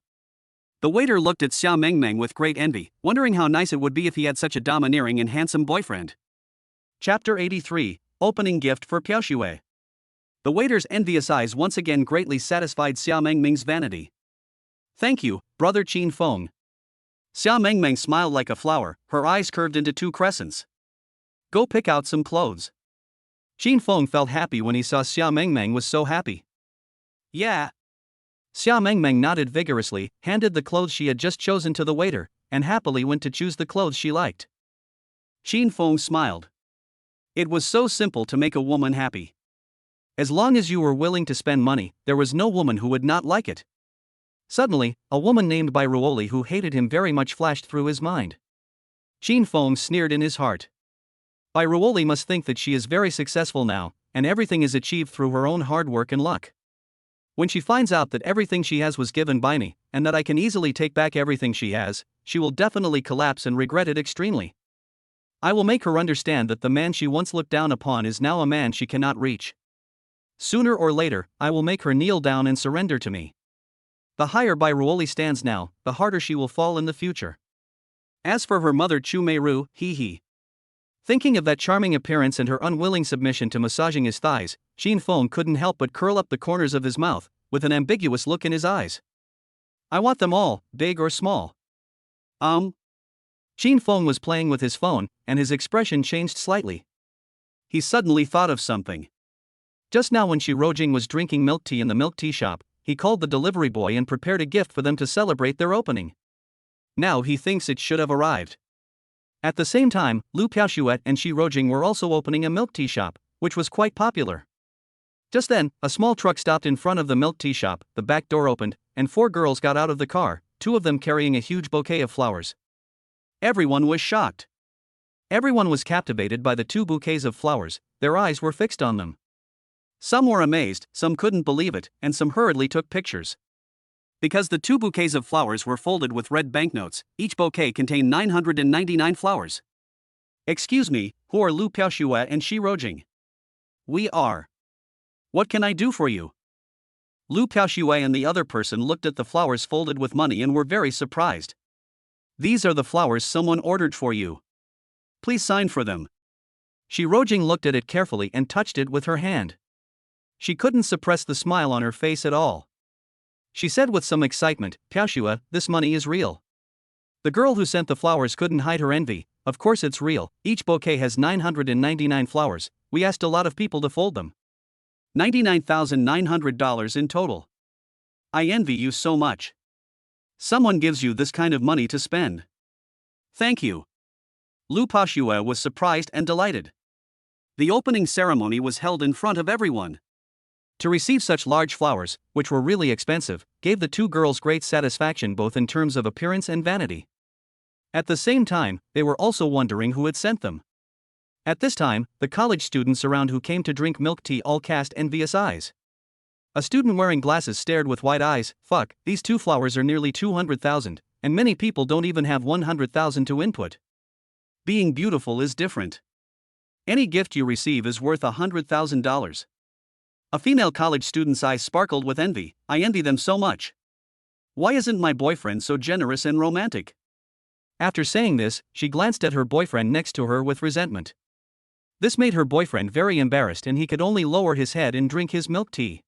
The waiter looked at Xia Mengmeng with great envy, wondering how nice it would be if he had such a domineering and handsome boyfriend. Chapter 83, Opening Gift for Piaoshui. The waiter's envious eyes once again greatly satisfied Xia Mengmeng's vanity. Thank you, brother Qin Feng. Xia Mengmeng smiled like a flower, her eyes curved into two crescents. Go pick out some clothes. Qin Feng felt happy when he saw Xia Mengmeng was so happy. Yeah. Xia Mengmeng nodded vigorously, handed the clothes she had just chosen to the waiter, and happily went to choose the clothes she liked. Qin Feng smiled. It was so simple to make a woman happy. As long as you were willing to spend money, there was no woman who would not like it. Suddenly, a woman named Bai Ruoli who hated him very much flashed through his mind. Qin Feng sneered in his heart. Bai Ruoli must think that she is very successful now, and everything is achieved through her own hard work and luck. When she finds out that everything she has was given by me, and that I can easily take back everything she has, she will definitely collapse and regret it extremely. I will make her understand that the man she once looked down upon is now a man she cannot reach. Sooner or later, I will make her kneel down and surrender to me. The higher Bai Ruoli stands now, the harder she will fall in the future. As for her mother Chu Meiru, hee. Thinking of that charming appearance and her unwilling submission to massaging his thighs, Shin Feng couldn't help but curl up the corners of his mouth, with an ambiguous look in his eyes. I want them all, big or small. Shin Feng was playing with his phone, and his expression changed slightly. He suddenly thought of something. Just now when Shi Rojing was drinking milk tea in the milk tea shop, he called the delivery boy and prepared a gift for them to celebrate their opening. Now he thinks it should have arrived. At the same time, Lu Piaoshuet and Shi Rojing were also opening a milk tea shop, which was quite popular. Just then, a small truck stopped in front of the milk tea shop, the back door opened, and 4 girls got out of the car, 2 of them carrying a huge bouquet of flowers. Everyone was shocked. Everyone was captivated by the 2 bouquets of flowers, their eyes were fixed on them. Some were amazed, some couldn't believe it, and some hurriedly took pictures. Because the 2 bouquets of flowers were folded with red banknotes, each bouquet contained 999 flowers. Excuse me, who are Lu Piaoshue and Shi Rojing? We are. What can I do for you? Lu Piaoshue and the other person looked at the flowers folded with money and were very surprised. These are the flowers someone ordered for you. Please sign for them. Shi Rojing looked at it carefully and touched it with her hand. She couldn't suppress the smile on her face at all. She said with some excitement, Piaoshue, this money is real. The girl who sent the flowers couldn't hide her envy. Of course it's real, each bouquet has 999 flowers, we asked a lot of people to fold them. $99,900 in total. I envy you so much. Someone gives you this kind of money to spend. Thank you. Lu Piaoshue was surprised and delighted. The opening ceremony was held in front of everyone. To receive such large flowers, which were really expensive, gave the 2 girls great satisfaction both in terms of appearance and vanity. At the same time, they were also wondering who had sent them. At this time, the college students around who came to drink milk tea all cast envious eyes. A student wearing glasses stared with wide eyes, fuck, these 2 flowers are nearly 200,000, and many people don't even have 100,000 to input. Being beautiful is different. Any gift you receive is worth $100,000. A female college student's eyes sparkled with envy. I envy them so much. Why isn't my boyfriend so generous and romantic? After saying this, she glanced at her boyfriend next to her with resentment. This made her boyfriend very embarrassed and he could only lower his head and drink his milk tea.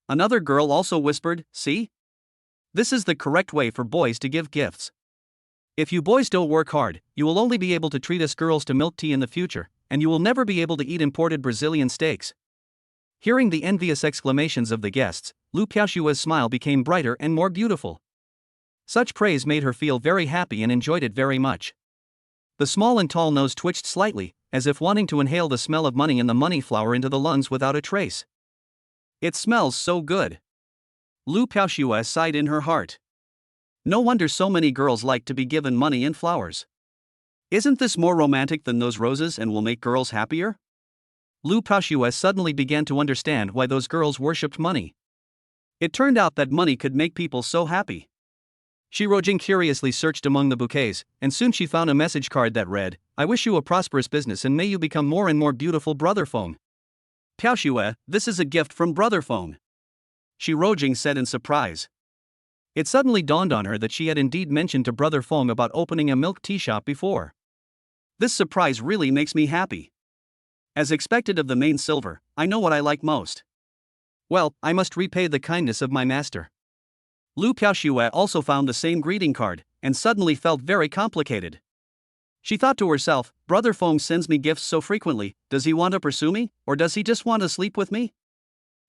Another girl also whispered, see? This is the correct way for boys to give gifts. If you boys don't work hard, you will only be able to treat us girls to milk tea in the future, and you will never be able to eat imported Brazilian steaks. Hearing the envious exclamations of the guests, Lu Piaoshue's smile became brighter and more beautiful. Such praise made her feel very happy and enjoyed it very much. The small and tall nose twitched slightly, as if wanting to inhale the smell of money and the money flower into the lungs without a trace. It smells so good. Lu Piaoshue sighed in her heart. No wonder so many girls like to be given money and flowers. Isn't this more romantic than those roses and will make girls happier? Lu Piaoshue suddenly began to understand why those girls worshipped money. It turned out that money could make people so happy. Shi Rojing curiously searched among the bouquets, and soon she found a message card that read, I wish you a prosperous business and may you become more and more beautiful, Brother Feng. Piaoshue, this is a gift from Brother Feng. Shi Rojing said in surprise. It suddenly dawned on her that she had indeed mentioned to Brother Feng about opening a milk tea shop before. This surprise really makes me happy. As expected of the main silver, I know what I like most. Well, I must repay the kindness of my master. Lu Piaoshue also found the same greeting card, and suddenly felt very complicated. She thought to herself, Brother Feng sends me gifts so frequently, does he want to pursue me, or does he just want to sleep with me?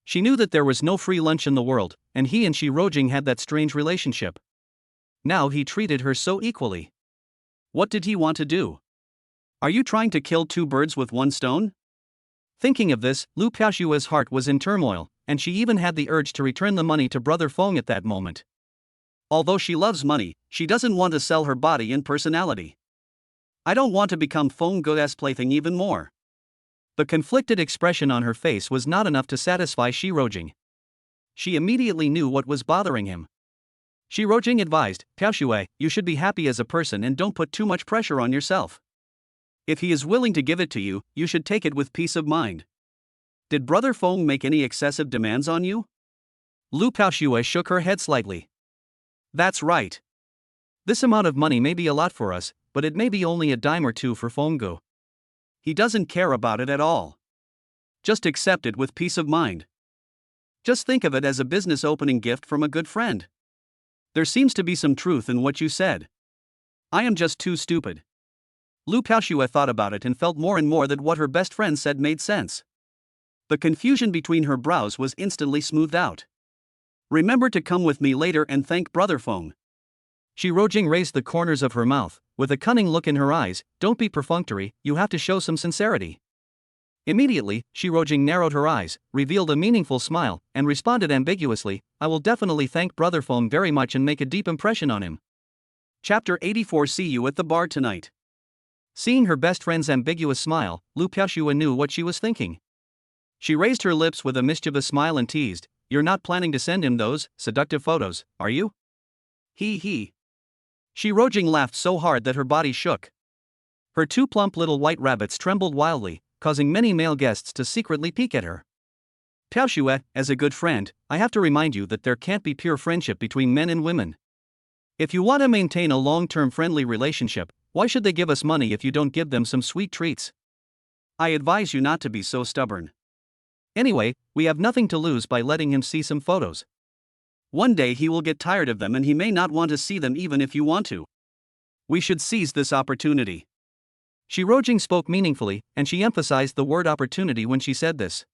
She knew that there was no free lunch in the world, and he and Shi Rojing had that strange relationship. Now he treated her so equally. What did he want to do? Are you trying to kill 2 birds with 1 stone? Thinking of this, Lu Piaoshue's heart was in turmoil, and she even had the urge to return the money to Brother Feng at that moment. Although she loves money, she doesn't want to sell her body and personality. I don't want to become Feng Guo's plaything even more. The conflicted expression on her face was not enough to satisfy Shi Rojing. She immediately knew what was bothering him. Shi Rojing advised, Piaoshue, you should be happy as a person and don't put too much pressure on yourself. If he is willing to give it to you, you should take it with peace of mind. Did Brother Feng make any excessive demands on you? Lu Paoxue shook her head slightly. That's right. This amount of money may be a lot for us, but it may be only a dime or two for Fenggu. He doesn't care about it at all. Just accept it with peace of mind. Just think of it as a business opening gift from a good friend. There seems to be some truth in what you said. I am just too stupid. Lu Paoxue thought about it and felt more and more that what her best friend said made sense. The confusion between her brows was instantly smoothed out. Remember to come with me later and thank Brother Feng. Shi Rojing raised the corners of her mouth, with a cunning look in her eyes. Don't be perfunctory, you have to show some sincerity. Immediately, Shi Rojing narrowed her eyes, revealed a meaningful smile, and responded ambiguously, I will definitely thank Brother Feng very much and make a deep impression on him. Chapter 84. See you at the bar tonight. Seeing her best friend's ambiguous smile, Lu Paoxue knew what she was thinking. She raised her lips with a mischievous smile and teased, You're not planning to send him those seductive photos, are you? He. Shi Rojing laughed so hard that her body shook. Her two plump little white rabbits trembled wildly, causing many male guests to secretly peek at her. Paoxue, as a good friend, I have to remind you that there can't be pure friendship between men and women. If you want to maintain a long-term friendly relationship, why should they give us money if you don't give them some sweet treats? I advise you not to be so stubborn. Anyway, we have nothing to lose by letting him see some photos. One day he will get tired of them and he may not want to see them even if you want to. We should seize this opportunity. Shi Rojing spoke meaningfully, and she emphasized the word opportunity when she said this.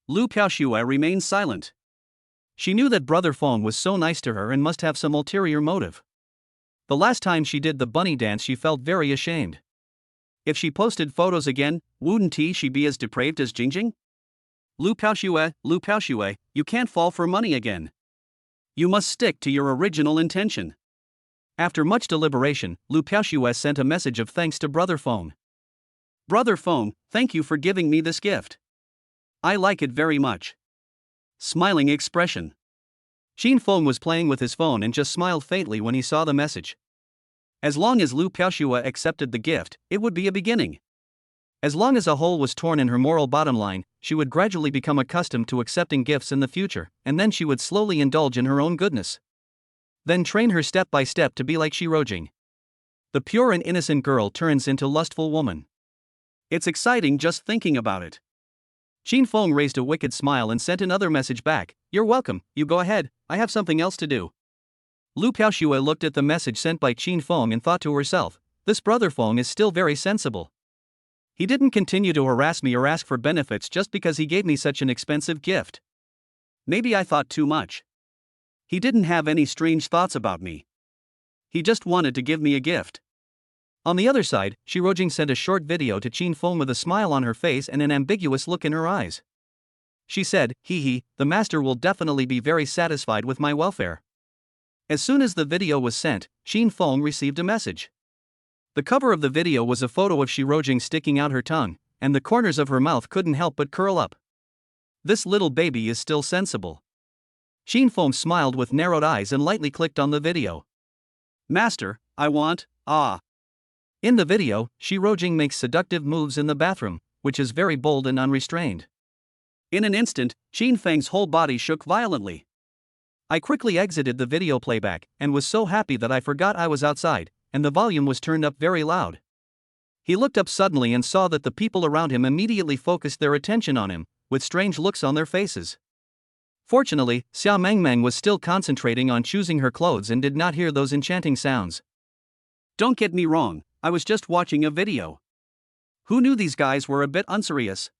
Lu Paoxue remained silent. She knew that Brother Feng was so nice to her and must have some ulterior motive. The last time she did the bunny dance she felt very ashamed. If she posted photos again, wouldn't she be as depraved as Jingjing? Lu Paoxue, you can't fall for money again. You must stick to your original intention. After much deliberation, Lu Paoxue sent a message of thanks to Brother Feng. Brother Feng, thank you for giving me this gift. I like it very much. Smiling expression. Shin Feng was playing with his phone and just smiled faintly when he saw the message. As long as Lu Paoxue accepted the gift, it would be a beginning. As long as a hole was torn in her moral bottom line, she would gradually become accustomed to accepting gifts in the future, and then she would slowly indulge in her own goodness. Then train her step by step to be like Shi Rojing. The pure and innocent girl turns into lustful woman. It's exciting just thinking about it. Shin Feng raised a wicked smile and sent another message back, You're welcome, you go ahead, I have something else to do. Lu Paoxue looked at the message sent by Shin Feng and thought to herself, This Brother Feng is still very sensible. He didn't continue to harass me or ask for benefits just because he gave me such an expensive gift. Maybe I thought too much. He didn't have any strange thoughts about me. He just wanted to give me a gift. On the other side, Shi Rojing sent a short video to Shin Feng with a smile on her face and an ambiguous look in her eyes. She said, the master will definitely be very satisfied with my welfare. As soon as the video was sent, Shin Feng received a message. The cover of the video was a photo of Shi Rojing sticking out her tongue, and the corners of her mouth couldn't help but curl up. This little baby is still sensible. Shin Feng smiled with narrowed eyes and lightly clicked on the video. Master, I want, In the video, Shi Rojing makes seductive moves in the bathroom, which is very bold and unrestrained. In an instant, Shin Feng's whole body shook violently. I quickly exited the video playback, and was so happy that I forgot I was outside, and the volume was turned up very loud. He looked up suddenly and saw that the people around him immediately focused their attention on him, with strange looks on their faces. Fortunately, Xia Mangmang was still concentrating on choosing her clothes and did not hear those enchanting sounds. Don't get me wrong, I was just watching a video. Who knew these guys were a bit unserious?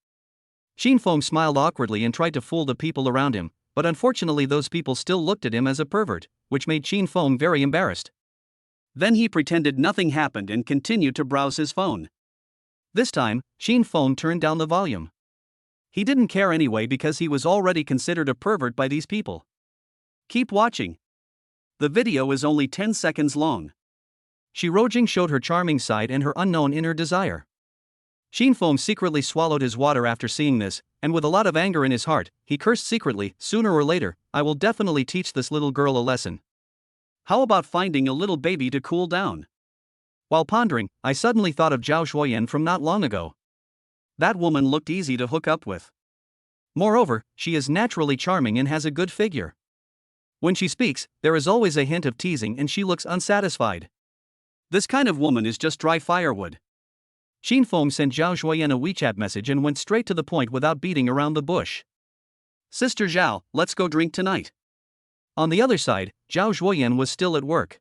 Shin Feng smiled awkwardly and tried to fool the people around him, but unfortunately those people still looked at him as a pervert, which made Shin Feng very embarrassed. Then he pretended nothing happened and continued to browse his phone. This time, Shin Feng turned down the volume. He didn't care anyway because he was already considered a pervert by these people. Keep watching. The video is only 10 seconds long. Shi Rojing showed her charming side and her unknown inner desire. Shin Feng secretly swallowed his water after seeing this, and with a lot of anger in his heart, he cursed secretly, Sooner or later, I will definitely teach this little girl a lesson. How about finding a little baby to cool down? While pondering, I suddenly thought of Zhao Shuoyan from not long ago. That woman looked easy to hook up with. Moreover, she is naturally charming and has a good figure. When she speaks, there is always a hint of teasing and she looks unsatisfied. This kind of woman is just dry firewood. Shin Feng sent Zhao Xueyan a WeChat message and went straight to the point without beating around the bush. Sister Zhao, let's go drink tonight. On the other side, Zhao Xueyan was still at work.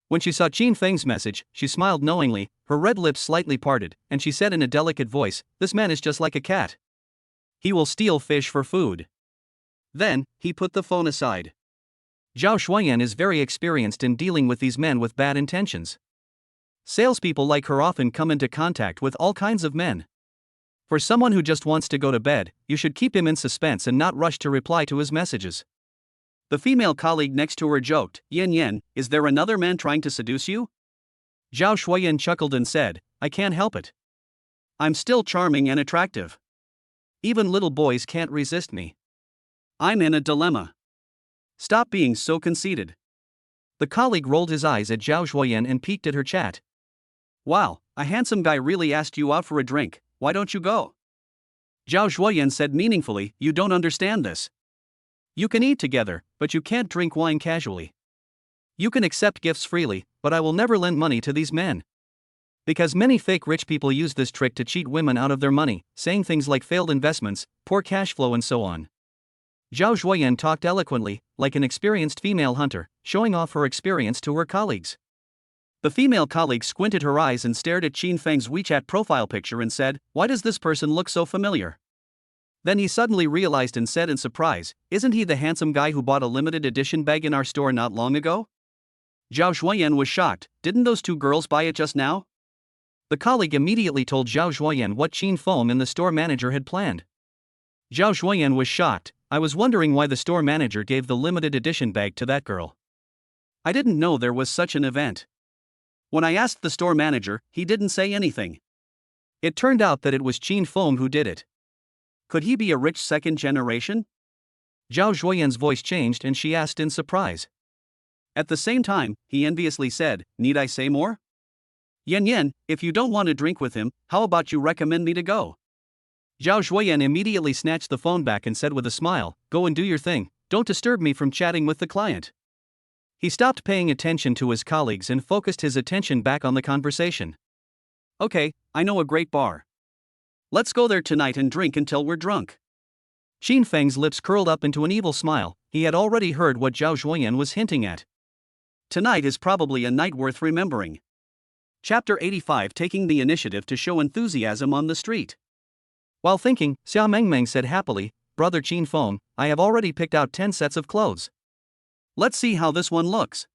When she saw Qin Feng's message, she smiled knowingly, her red lips slightly parted, and she said in a delicate voice, "This man is just like a cat. He will steal fish for food." Then, he put the phone aside. Zhao Xueyan is very experienced in dealing with these men with bad intentions. Salespeople like her often come into contact with all kinds of men. For someone who just wants to go to bed, you should keep him in suspense and not rush to reply to his messages. The female colleague next to her joked, Yan, is there another man trying to seduce you? Zhao Xueyan chuckled and said, I can't help it. I'm still charming and attractive. Even little boys can't resist me. I'm in a dilemma. Stop being so conceited. The colleague rolled his eyes at Zhao Xueyan and peeked at her chat. Wow, a handsome guy really asked you out for a drink, why don't you go? Zhao Xueyan said meaningfully, you don't understand this. You can eat together, but you can't drink wine casually. You can accept gifts freely, but I will never lend money to these men. Because many fake rich people use this trick to cheat women out of their money, saying things like failed investments, poor cash flow and so on. Zhao Xueyan talked eloquently, like an experienced female hunter, showing off her experience to her colleagues. The female colleague squinted her eyes and stared at Qin Feng's WeChat profile picture and said, why does this person look so familiar? Then he suddenly realized and said in surprise, isn't he the handsome guy who bought a limited edition bag in our store not long ago? Zhao Xueyan was shocked, didn't those two girls buy it just now? The colleague immediately told Zhao Xueyan what Qin Feng and the store manager had planned. Zhao Xueyan was shocked, I was wondering why the store manager gave the limited edition bag to that girl. I didn't know there was such an event. When I asked the store manager, he didn't say anything. It turned out that it was Qin Feng who did it. Could he be a rich second generation? Zhao Xueyan's voice changed and she asked in surprise. At the same time, he enviously said, need I say more? Yan, if you don't want to drink with him, how about you recommend me to go? Zhao Xueyan immediately snatched the phone back and said with a smile, go and do your thing, don't disturb me from chatting with the client. He stopped paying attention to his colleagues and focused his attention back on the conversation. Okay, I know a great bar. Let's go there tonight and drink until we're drunk. Qin Feng's lips curled up into an evil smile, he had already heard what Zhao Xueyan was hinting at. Tonight is probably a night worth remembering. Chapter 85 Taking the initiative to show enthusiasm on the street. While thinking, Xia Mengmeng said happily, Brother Qin Feng, I have already picked out 10 sets of clothes. Let's see how this one looks.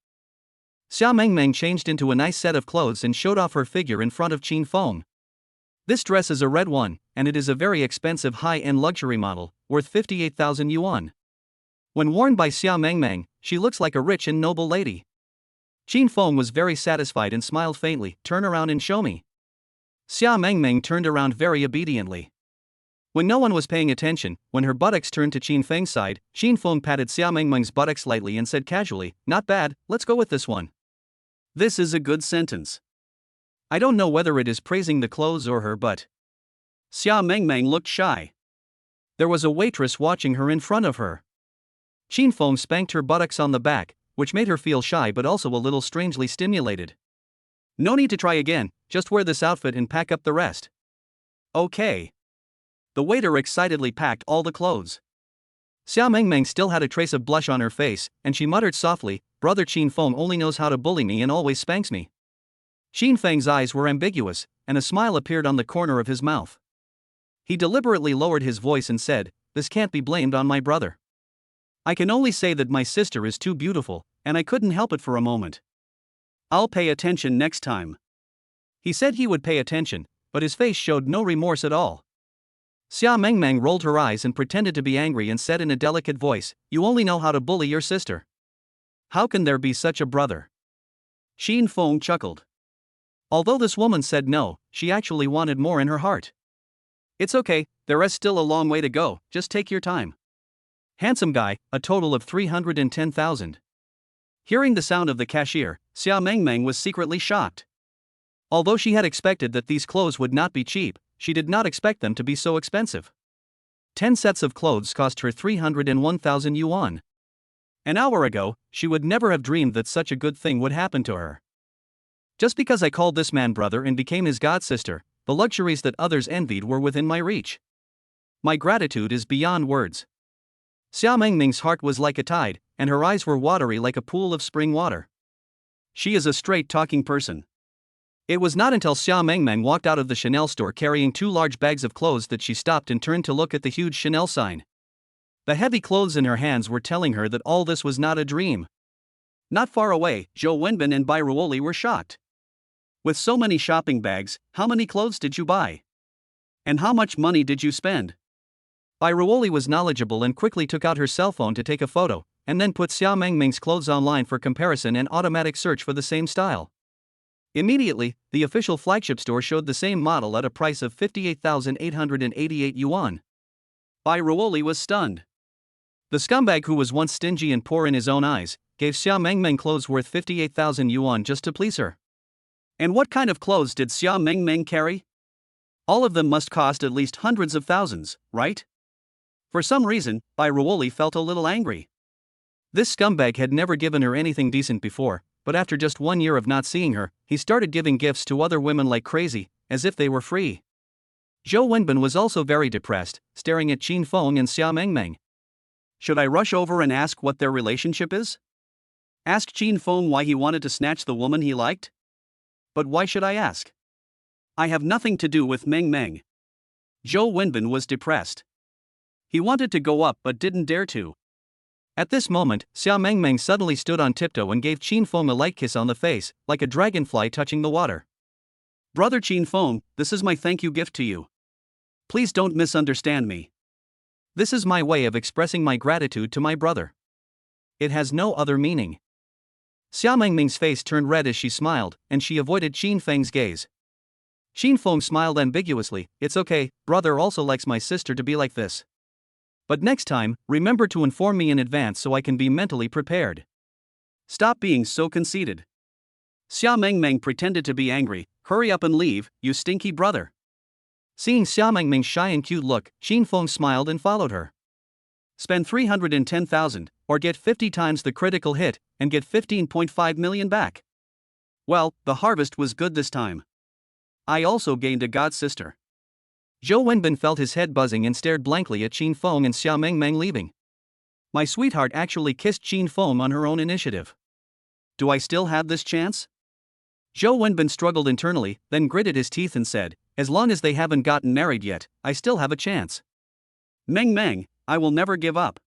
Xia Mengmeng changed into a nice set of clothes and showed off her figure in front of Qin Feng. This dress is a red one, and it is a very expensive high-end luxury model, worth 58,000 yuan. When worn by Xia Mengmeng, she looks like a rich and noble lady. Qin Feng was very satisfied and smiled faintly, turn around and show me. Xia Mengmeng turned around very obediently. When no one was paying attention, when her buttocks turned to Qin Feng's side, Qin Feng patted Xia Mengmeng's buttocks lightly and said casually, not bad, let's go with this one. This is a good sentence. I don't know whether it is praising the clothes or her but. Xia Mengmeng looked shy. There was a waitress watching her in front of her. Qin Feng spanked her buttocks on the back, which made her feel shy but also a little strangely stimulated. No need to try again, just wear this outfit and pack up the rest. Okay. The waiter excitedly packed all the clothes. Xia Mengmeng still had a trace of blush on her face, and she muttered softly, Brother Qin Feng only knows how to bully me and always spanks me. Qin Feng's eyes were ambiguous, and a smile appeared on the corner of his mouth. He deliberately lowered his voice and said, this can't be blamed on my brother. I can only say that my sister is too beautiful, and I couldn't help it for a moment. I'll pay attention next time. He said he would pay attention, but his face showed no remorse at all. Xia Mengmeng rolled her eyes and pretended to be angry and said in a delicate voice, you only know how to bully your sister. How can there be such a brother? Qin Feng chuckled. Although this woman said no, she actually wanted more in her heart. It's okay, there is still a long way to go, just take your time. Handsome guy, a total of 310,000. Hearing the sound of the cashier, Xia Mengmeng was secretly shocked. Although she had expected that these clothes would not be cheap, she did not expect them to be so expensive. 10 sets of clothes cost her 301,000 yuan. An hour ago, she would never have dreamed that such a good thing would happen to her. Just because I called this man brother and became his godsister, the luxuries that others envied were within my reach. My gratitude is beyond words. Xia Mengming's heart was like a tide, and her eyes were watery like a pool of spring water. She is a straight-talking person. It was not until Xia Mengming walked out of the Chanel store carrying 2 large bags of clothes that she stopped and turned to look at the huge Chanel sign. The heavy clothes in her hands were telling her that all this was not a dream. Not far away, Zhou Wenbin and Bai Ruoli were shocked. With so many shopping bags, how many clothes did you buy? And how much money did you spend? Bai Ruoli was knowledgeable and quickly took out her cell phone to take a photo, and then put Xia Mengming's clothes online for comparison and automatic search for the same style. Immediately, the official flagship store showed the same model at a price of 58,888 yuan. Bai Ruoli was stunned. The scumbag who was once stingy and poor in his own eyes, gave Xia Mengming clothes worth 58,000 yuan just to please her. And what kind of clothes did Xia Mengming carry? All of them must cost at least hundreds of thousands, right? For some reason, Bai Ruoli felt a little angry. This scumbag had never given her anything decent before, but after just 1 year of not seeing her, he started giving gifts to other women like crazy, as if they were free. Zhou Wenbin was also very depressed, staring at Qin Feng and Xia Mengming. Should I rush over and ask what their relationship is? Ask Qin Feng why he wanted to snatch the woman he liked? But why should I ask? I have nothing to do with Meng Meng. Zhou Wenbin was depressed. He wanted to go up but didn't dare to. At this moment, Xia Mengming suddenly stood on tiptoe and gave Qin Feng a light kiss on the face, like a dragonfly touching the water. Brother Qin Feng, this is my thank you gift to you. Please don't misunderstand me. This is my way of expressing my gratitude to my brother. It has no other meaning. Xia Mengming's face turned red as she smiled, and she avoided Qin Feng's gaze. Qin Feng smiled ambiguously. It's okay, brother also likes my sister to be like this. But next time, remember to inform me in advance so I can be mentally prepared. Stop being so conceited. Xia Mengming pretended to be angry. Hurry up and leave, you stinky brother. Seeing Xia Mengming's shy and cute look, Qin Feng smiled and followed her. Spend 310,000, or get 50 times the critical hit, and get 15.5 million back. Well, the harvest was good this time. I also gained a god sister. Zhou Wenbin felt his head buzzing and stared blankly at Qin Feng and Xia Mengming leaving. My sweetheart actually kissed Qin Feng on her own initiative. Do I still have this chance? Zhou Wenbin struggled internally, then gritted his teeth and said, as long as they haven't gotten married yet, I still have a chance. Meng Meng, I will never give up.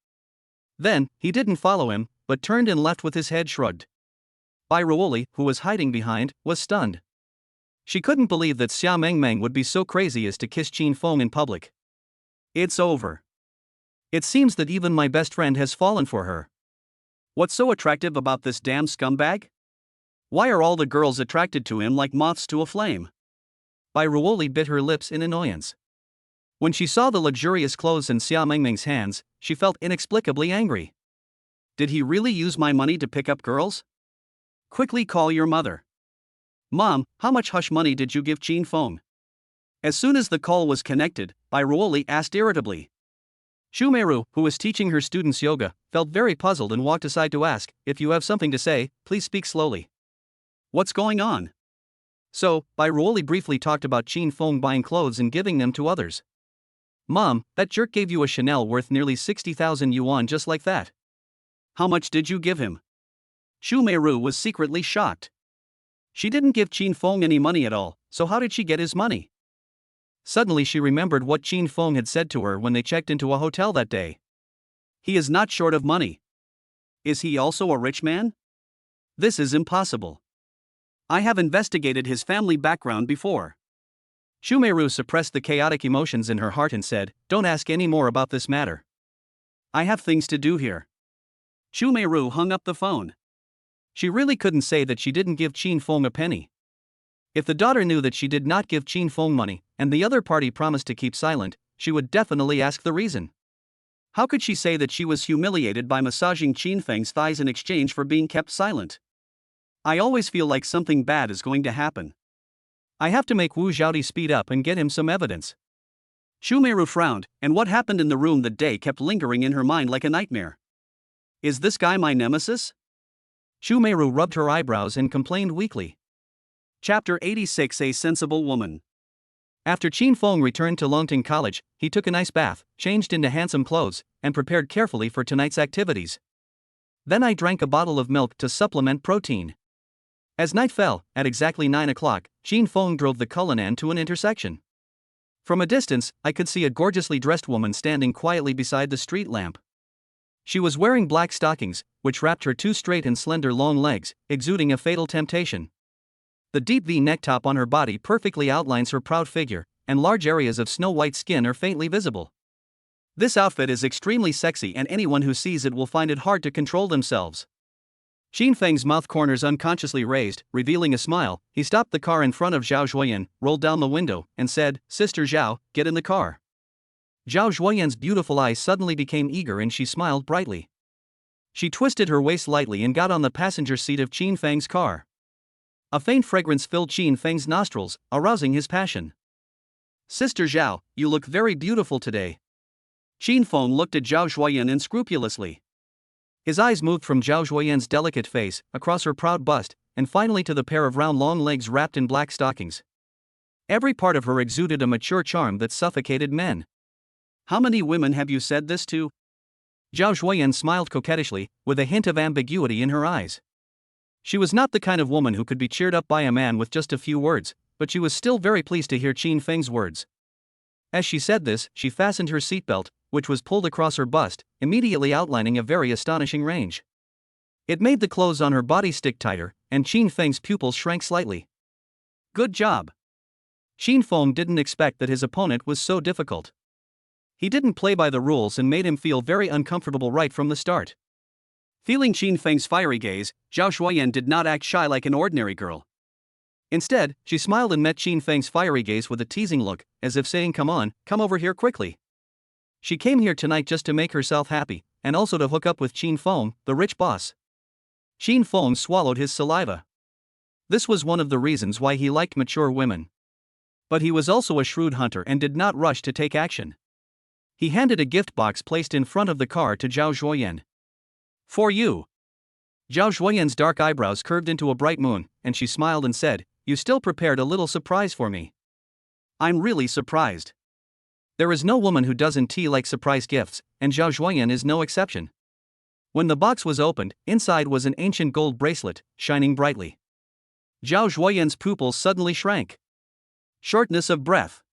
Then, he didn't follow him, but turned and left with his head shrugged. Bai Ruoli, who was hiding behind, was stunned. She couldn't believe that Xia Mengming would be so crazy as to kiss Qin Feng in public. It's over. It seems that even my best friend has fallen for her. What's so attractive about this damn scumbag? Why are all the girls attracted to him like moths to a flame? Bai Ruoli bit her lips in annoyance. When she saw the luxurious clothes in Xia Mengming's hands, she felt inexplicably angry. Did he really use my money to pick up girls? Quickly call your mother. Mom, how much hush money did you give Qin Feng? As soon as the call was connected, Bai Ruoli asked irritably. Shumeiru, who was teaching her students yoga, felt very puzzled and walked aside to ask, if you have something to say, please speak slowly. What's going on? So, Bai Ruoli briefly talked about Qin Feng buying clothes and giving them to others. Mom, that jerk gave you a Chanel worth nearly 60,000 yuan just like that. How much did you give him? Shumeiru was secretly shocked. She didn't give Qin Feng any money at all, so how did she get his money? Suddenly she remembered what Qin Feng had said to her when they checked into a hotel that day. He is not short of money. Is he also a rich man? This is impossible. I have investigated his family background before. Shumeiru suppressed the chaotic emotions in her heart and said, don't ask any more about this matter. I have things to do here. Shumeiru hung up the phone. She really couldn't say that she didn't give Qin Feng a penny. If the daughter knew that she did not give Qin Feng money, and the other party promised to keep silent, she would definitely ask the reason. How could she say that she was humiliated by massaging Qin Feng's thighs in exchange for being kept silent? I always feel like something bad is going to happen. I have to make Wu Zhaodi speed up and get him some evidence. Shumeiru frowned, and what happened in the room that day kept lingering in her mind like a nightmare. Is this guy my nemesis? Shumeiru rubbed her eyebrows and complained weakly. Chapter 86: A Sensible Woman. After Qin Feng returned to Longting College, he took a nice bath, changed into handsome clothes, and prepared carefully for tonight's activities. Then I drank a bottle of milk to supplement protein. As night fell, at exactly 9 o'clock, Qin Feng drove the Cullinan to an intersection. From a distance, I could see a gorgeously dressed woman standing quietly beside the street lamp. She was wearing black stockings, which wrapped her two straight and slender long legs, exuding a fatal temptation. The deep V-neck top on her body perfectly outlines her proud figure, and large areas of snow-white skin are faintly visible. This outfit is extremely sexy, and anyone who sees it will find it hard to control themselves. Qin Feng's mouth corners unconsciously raised, revealing a smile. He stopped the car in front of Zhao Zhuoyan, rolled down the window, and said, "Sister Zhao, get in the car." Zhao Zhuoyan's beautiful eyes suddenly became eager and she smiled brightly. She twisted her waist lightly and got on the passenger seat of Qin Feng's car. A faint fragrance filled Qin Feng's nostrils, arousing his passion. "Sister Zhao, you look very beautiful today." Qin Feng looked at Zhao Zhuoyan unscrupulously. His eyes moved from Zhao Zhuoyan's delicate face, across her proud bust, and finally to the pair of round long legs wrapped in black stockings. Every part of her exuded a mature charm that suffocated men. "How many women have you said this to?" Zhao Zhuoyan smiled coquettishly, with a hint of ambiguity in her eyes. She was not the kind of woman who could be cheered up by a man with just a few words, but she was still very pleased to hear Qin Feng's words. As she said this, she fastened her seatbelt, which was pulled across her bust, immediately outlining a very astonishing range. It made the clothes on her body stick tighter, and Qin Feng's pupils shrank slightly. "Good job." Qin Feng didn't expect that his opponent was so difficult. He didn't play by the rules and made him feel very uncomfortable right from the start. Feeling Qin Feng's fiery gaze, Zhao Zhuoyan did not act shy like an ordinary girl. Instead, she smiled and met Qin Feng's fiery gaze with a teasing look, as if saying, "Come on, come over here quickly." She came here tonight just to make herself happy, and also to hook up with Qin Feng, the rich boss. Qin Feng swallowed his saliva. This was one of the reasons why he liked mature women. But he was also a shrewd hunter and did not rush to take action. He handed a gift box placed in front of the car to Zhao Zhuoyan. "For you." Zhao Zhuoyan's dark eyebrows curved into a bright moon, and she smiled and said, "You still prepared a little surprise for me." "I'm really surprised." There is no woman who doesn't like surprise gifts, and Zhao Zhuoyan is no exception. When the box was opened, inside was an ancient gold bracelet, shining brightly. Zhao Zhuoyan's pupils suddenly shrank. Shortness of breath.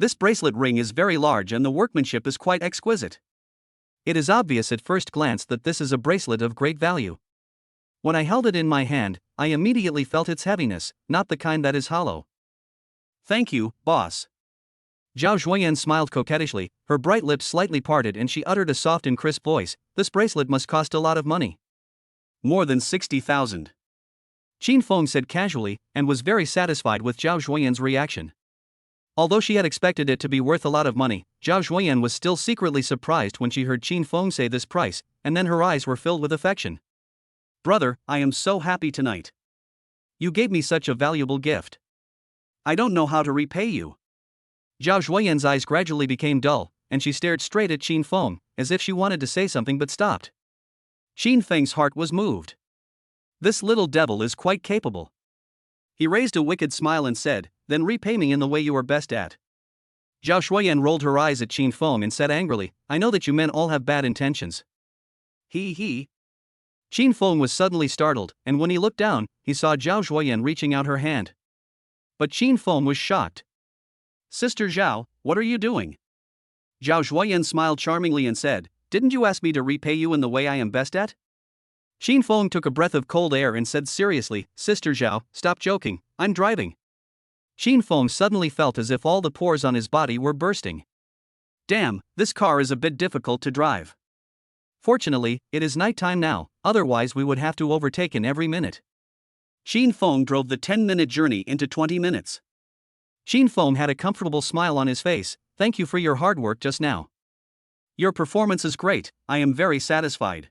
This bracelet ring is very large and the workmanship is quite exquisite. It is obvious at first glance that this is a bracelet of great value. When I held it in my hand, I immediately felt its heaviness, not the kind that is hollow. "Thank you, boss." Zhao Zhuoyan smiled coquettishly, her bright lips slightly parted, and she uttered a soft and crisp voice, "This bracelet must cost a lot of money." "More than 60,000. Qin Feng said casually, and was very satisfied with Zhao Zhuoyan's reaction. Although she had expected it to be worth a lot of money, Zhao Zhuoyan was still secretly surprised when she heard Qin Feng say this price, and then her eyes were filled with affection. "Brother, I am so happy tonight. You gave me such a valuable gift. I don't know how to repay you." Zhao Zhuoyan's eyes gradually became dull, and she stared straight at Qin Feng, as if she wanted to say something but stopped. Qin Feng's heart was moved. This little devil is quite capable. He raised a wicked smile and said, "Then repay me in the way you are best at." Zhao Zhuoyan rolled her eyes at Qin Feng and said angrily, "I know that you men all have bad intentions." He. Qin Feng was suddenly startled, and when he looked down, he saw Zhao Zhuoyan reaching out her hand. But Qin Feng was shocked. "Sister Zhao, what are you doing?" Zhao Zhuoyan smiled charmingly and said, "Didn't you ask me to repay you in the way I am best at?" Qin Feng took a breath of cold air and said seriously, "Sister Zhao, stop joking, I'm driving." Qin Feng suddenly felt as if all the pores on his body were bursting. Damn, this car is a bit difficult to drive. Fortunately, it is nighttime now, otherwise we would have to overtake in every minute. Qin Feng drove the 10-minute journey into 20 minutes. Qin Feng had a comfortable smile on his face. "Thank you for your hard work just now. Your performance is great, I am very satisfied."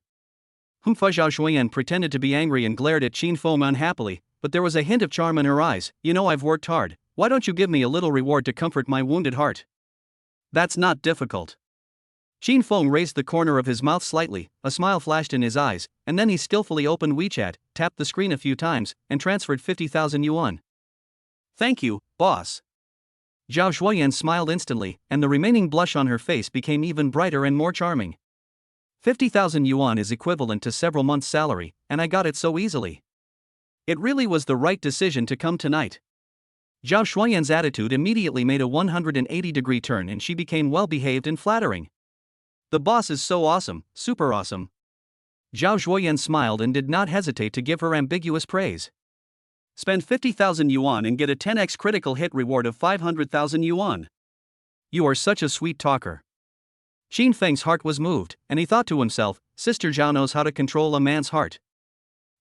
Zhao Zhuoyan pretended to be angry and glared at Qin Feng unhappily, but there was a hint of charm in her eyes. "You know I've worked hard, why don't you give me a little reward to comfort my wounded heart?" That's not difficult. Shin Feng raised the corner of his mouth slightly, a smile flashed in his eyes, and then he skillfully opened WeChat, tapped the screen a few times, and transferred 50,000 yuan. Thank you, boss. Zhao Shuoyan smiled instantly, and the remaining blush on her face became even brighter and more charming. 50,000 yuan is equivalent to several months' salary, and I got it so easily. It really was the right decision to come tonight. Zhao Shuoyan's attitude immediately made a 180-degree turn and she became well-behaved and flattering. The boss is so awesome, super awesome. Zhao Shuoyan smiled and did not hesitate to give her ambiguous praise. Spend 50,000 yuan and get a 10x critical hit reward of 500,000 yuan. You are such a sweet talker. Shin Feng's heart was moved, and he thought to himself, Sister Zhao knows how to control a man's heart.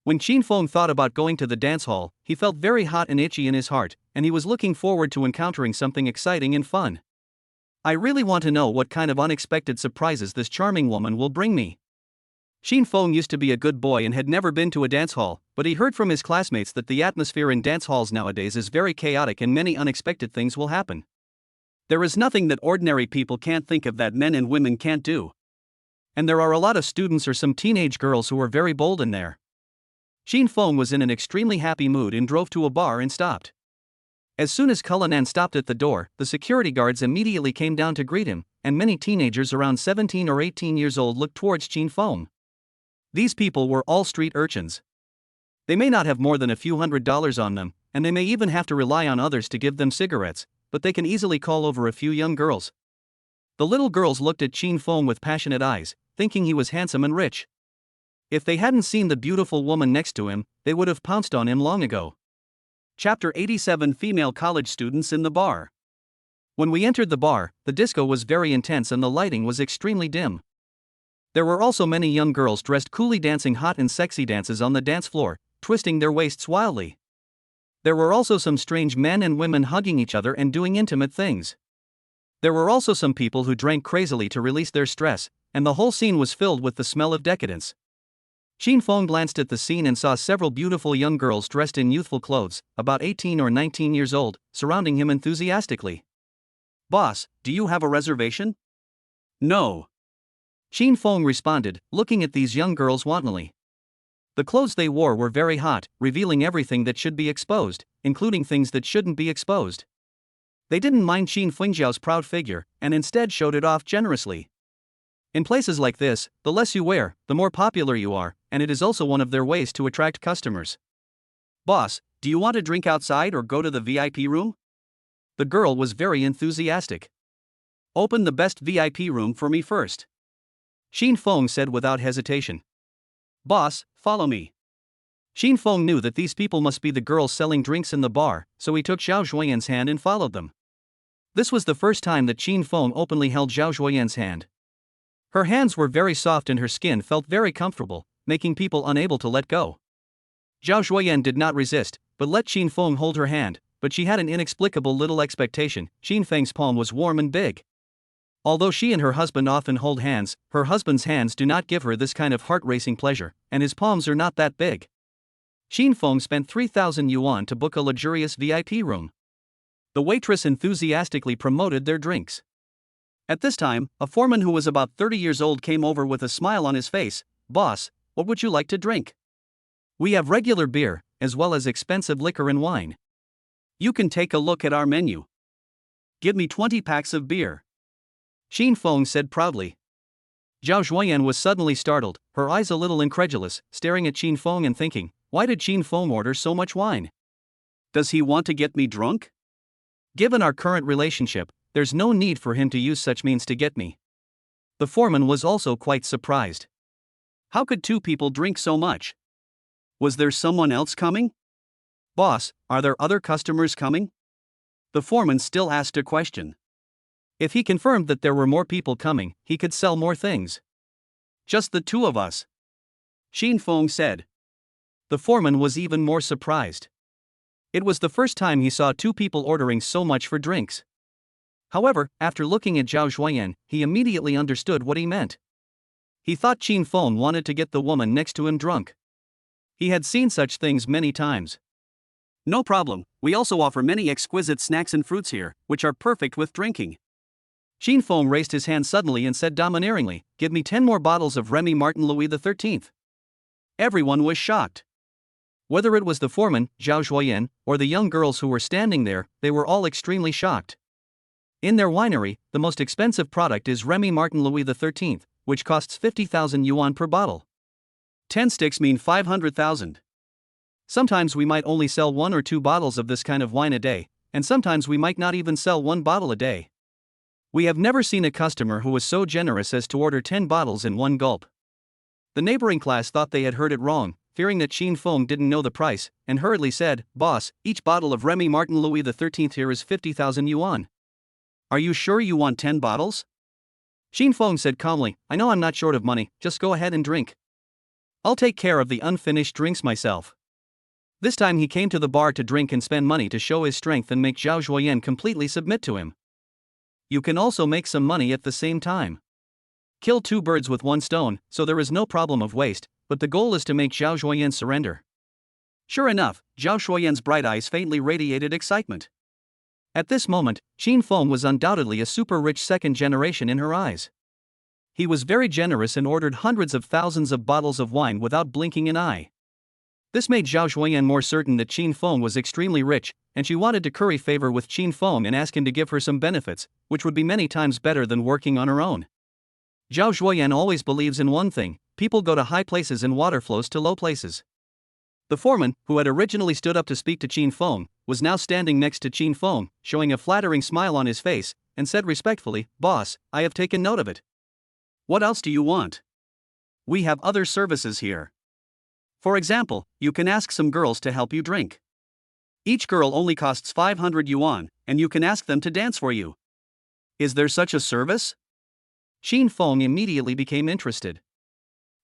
When Shin Feng thought about going to the dance hall, he felt very hot and itchy in his heart, and he was looking forward to encountering something exciting and fun. I really want to know what kind of unexpected surprises this charming woman will bring me. Shin Feng used to be a good boy and had never been to a dance hall, but he heard from his classmates that the atmosphere in dance halls nowadays is very chaotic and many unexpected things will happen. There is nothing that ordinary people can't think of that men and women can't do. And there are a lot of students or some teenage girls who are very bold in there. Shin Feng was in an extremely happy mood and drove to a bar and stopped. As soon as Cullinan stopped at the door, the security guards immediately came down to greet him, and many teenagers around 17 or 18 years old looked towards Shin Feng. These people were all street urchins. They may not have more than a few $100s on them, and they may even have to rely on others to give them cigarettes, but they can easily call over a few young girls. The little girls looked at Shin Feng with passionate eyes, thinking he was handsome and rich. If they hadn't seen the beautiful woman next to him, they would have pounced on him long ago. Chapter 87 Female College Students in the Bar. When we entered the bar, the disco was very intense and the lighting was extremely dim. There were also many young girls dressed coolly dancing hot and sexy dances on the dance floor, twisting their waists wildly. There were also some strange men and women hugging each other and doing intimate things. There were also some people who drank crazily to release their stress, and the whole scene was filled with the smell of decadence. Shin Feng glanced at the scene and saw several beautiful young girls dressed in youthful clothes, about 18 or 19 years old, surrounding him enthusiastically. Boss, do you have a reservation? No. Shin Feng responded, looking at these young girls wantonly. The clothes they wore were very hot, revealing everything that should be exposed, including things that shouldn't be exposed. They didn't mind Shin Fengjiao's proud figure, and instead showed it off generously. In places like this, the less you wear, the more popular you are, and it is also one of their ways to attract customers. Boss, do you want to drink outside or go to the VIP room? The girl was very enthusiastic. Open the best VIP room for me first. Shin Feng said without hesitation. Boss, follow me. Shin Feng knew that these people must be the girls selling drinks in the bar, so he took Zhao Shuoyan's hand and followed them. This was the first time that Shin Feng openly held Zhao Shuoyan's hand. Her hands were very soft and her skin felt very comfortable, making people unable to let go. Zhao Shuoyan did not resist, but let Shin Feng hold her hand, but she had an inexplicable little expectation. Shin Feng's palm was warm and big. Although she and her husband often hold hands, her husband's hands do not give her this kind of heart-racing pleasure, and his palms are not that big. Shin Feng spent 3,000 yuan to book a luxurious VIP room. The waitress enthusiastically promoted their drinks. At this time, a foreman who was about 30 years old came over with a smile on his face. Boss, what would you like to drink? We have regular beer, as well as expensive liquor and wine. You can take a look at our menu. Give me 20 packs of beer. Shin Feng said proudly. Zhao Shuoyan was suddenly startled, her eyes a little incredulous, staring at Shin Feng and thinking, why did Shin Feng order so much wine? Does he want to get me drunk? Given our current relationship, there's no need for him to use such means to get me. The foreman was also quite surprised. How could two people drink so much? Was there someone else coming? Boss, are there other customers coming? The foreman still asked a question. If he confirmed that there were more people coming, he could sell more things. Just the two of us, Shin Feng said. The foreman was even more surprised. It was the first time he saw two people ordering so much for drinks. However, after looking at Zhao Shuoyan, he immediately understood what he meant. He thought Shin Feng wanted to get the woman next to him drunk. He had seen such things many times. No problem, we also offer many exquisite snacks and fruits here, which are perfect with drinking. Shin Feng raised his hand suddenly and said domineeringly, "Give me 10 more bottles of Remy Martin Louis XIII." Everyone was shocked. Whether it was the foreman, Zhao Zhuoyan, or the young girls who were standing there, they were all extremely shocked. In their winery, the most expensive product is Remy Martin Louis XIII, which costs 50,000 yuan per bottle. 10 sticks mean 500,000. Sometimes we might only sell 1 or 2 bottles of this kind of wine a day, and sometimes we might not even sell 1 bottle a day. We have never seen a customer who was so generous as to order 10 bottles in one gulp. The neighboring class thought they had heard it wrong, fearing that Shin Feng didn't know the price, and hurriedly said, "Boss, each bottle of Remy Martin Louis XIII here is 50,000 yuan. Are you sure you want 10 bottles?" Shin Feng said calmly, "I know I'm not short of money, just go ahead and drink. I'll take care of the unfinished drinks myself." This time he came to the bar to drink and spend money to show his strength and make Zhao Zhuoyan completely submit to him. You can also make some money at the same time. Kill 2 birds with 1 stone, so there is no problem of waste, but the goal is to make Zhao Zhuoyan surrender. Sure enough, Zhao Zhuoyan's bright eyes faintly radiated excitement. At this moment, Shin Feng was undoubtedly a super rich second generation in her eyes. He was very generous and ordered hundreds of thousands of bottles of wine without blinking an eye. This made Zhao Zhuoyan more certain that Shin Feng was extremely rich, and she wanted to curry favor with Shin Feng and ask him to give her some benefits, which would be many times better than working on her own. Zhao Zhuoyan always believes in one thing: people go to high places and water flows to low places. The foreman, who had originally stood up to speak to Shin Feng, was now standing next to Shin Feng, showing a flattering smile on his face, and said respectfully, "Boss, I have taken note of it. What else do you want? We have other services here. For example, you can ask some girls to help you drink. Each girl only costs 500 yuan, and you can ask them to dance for you. Is there such a service?" Shin Feng immediately became interested.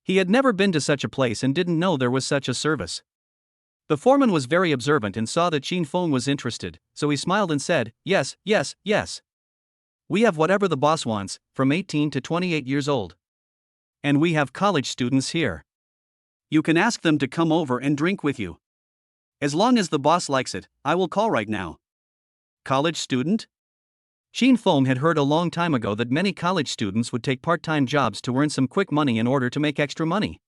He had never been to such a place and didn't know there was such a service. The foreman was very observant and saw that Shin Feng was interested, so he smiled and said, "Yes, yes, yes. We have whatever the boss wants, from 18 to 28 years old. And we have college students here. You can ask them to come over and drink with you. As long as the boss likes it, I will call right now." College student? Shin Feng had heard a long time ago that many college students would take part-time jobs to earn some quick money in order to make extra money.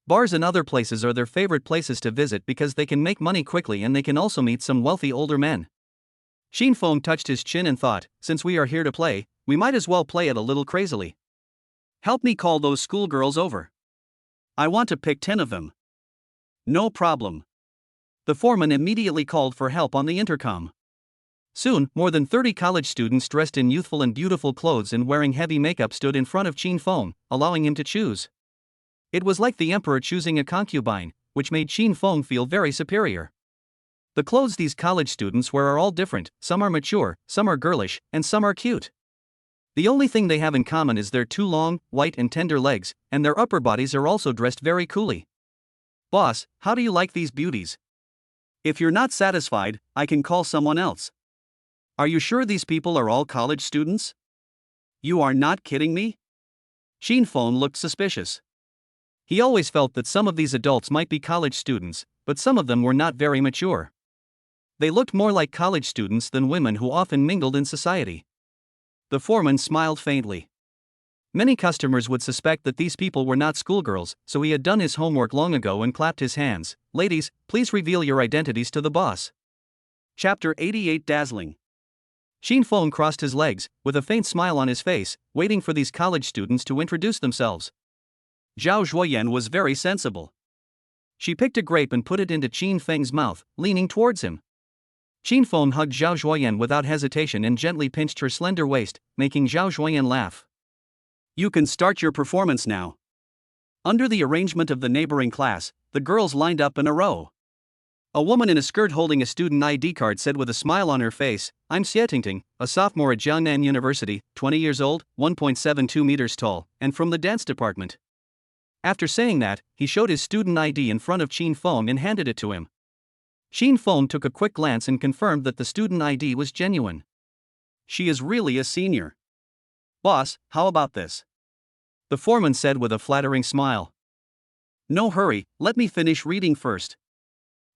Bars and other places are their favorite places to visit because they can make money quickly and they can also meet some wealthy older men. Shin Feng touched his chin and thought, since we are here to play, we might as well play it a little crazily. Help me call those schoolgirls over. I want to pick 10 of them. No problem. The foreman immediately called for help on the intercom. Soon, more than 30 college students dressed in youthful and beautiful clothes and wearing heavy makeup stood in front of Shin Feng, allowing him to choose. It was like the emperor choosing a concubine, which made Shin Feng feel very superior. The clothes these college students wear are all different, some are mature, some are girlish, and some are cute. The only thing they have in common is their 2 long, white and tender legs, and their upper bodies are also dressed very coolly. "Boss, how do you like these beauties? If you're not satisfied, I can call someone else. Are you sure these people are all college students? You are not kidding me?" Shin Feng looked suspicious. He always felt that some of these adults might be college students, but some of them were not very mature. They looked more like college students than women who often mingled in society. The foreman smiled faintly. Many customers would suspect that these people were not schoolgirls, so he had done his homework long ago and clapped his hands. "Ladies, please reveal your identities to the boss." Chapter 88 Dazzling. Shin Feng crossed his legs, with a faint smile on his face, waiting for these college students to introduce themselves. Zhao Zhuoyan was very sensible. She picked a grape and put it into Shin Feng's mouth, leaning towards him. Shin Feng hugged Zhao Zhuoyan without hesitation and gently pinched her slender waist, making Zhao Zhuoyan laugh. "You can start your performance now." Under the arrangement of the neighboring class, the girls lined up in a row. A woman in a skirt holding a student ID card said with a smile on her face, "I'm Xietingting, a sophomore at Jiangnan University, 20 years old, 1.72 meters tall, and from the dance department." After saying that, he showed his student ID in front of Shin Feng and handed it to him. Shin Feng took a quick glance and confirmed that the student ID was genuine. "She is really a senior. Boss, how about this?" the foreman said with a flattering smile. "No hurry, let me finish reading first.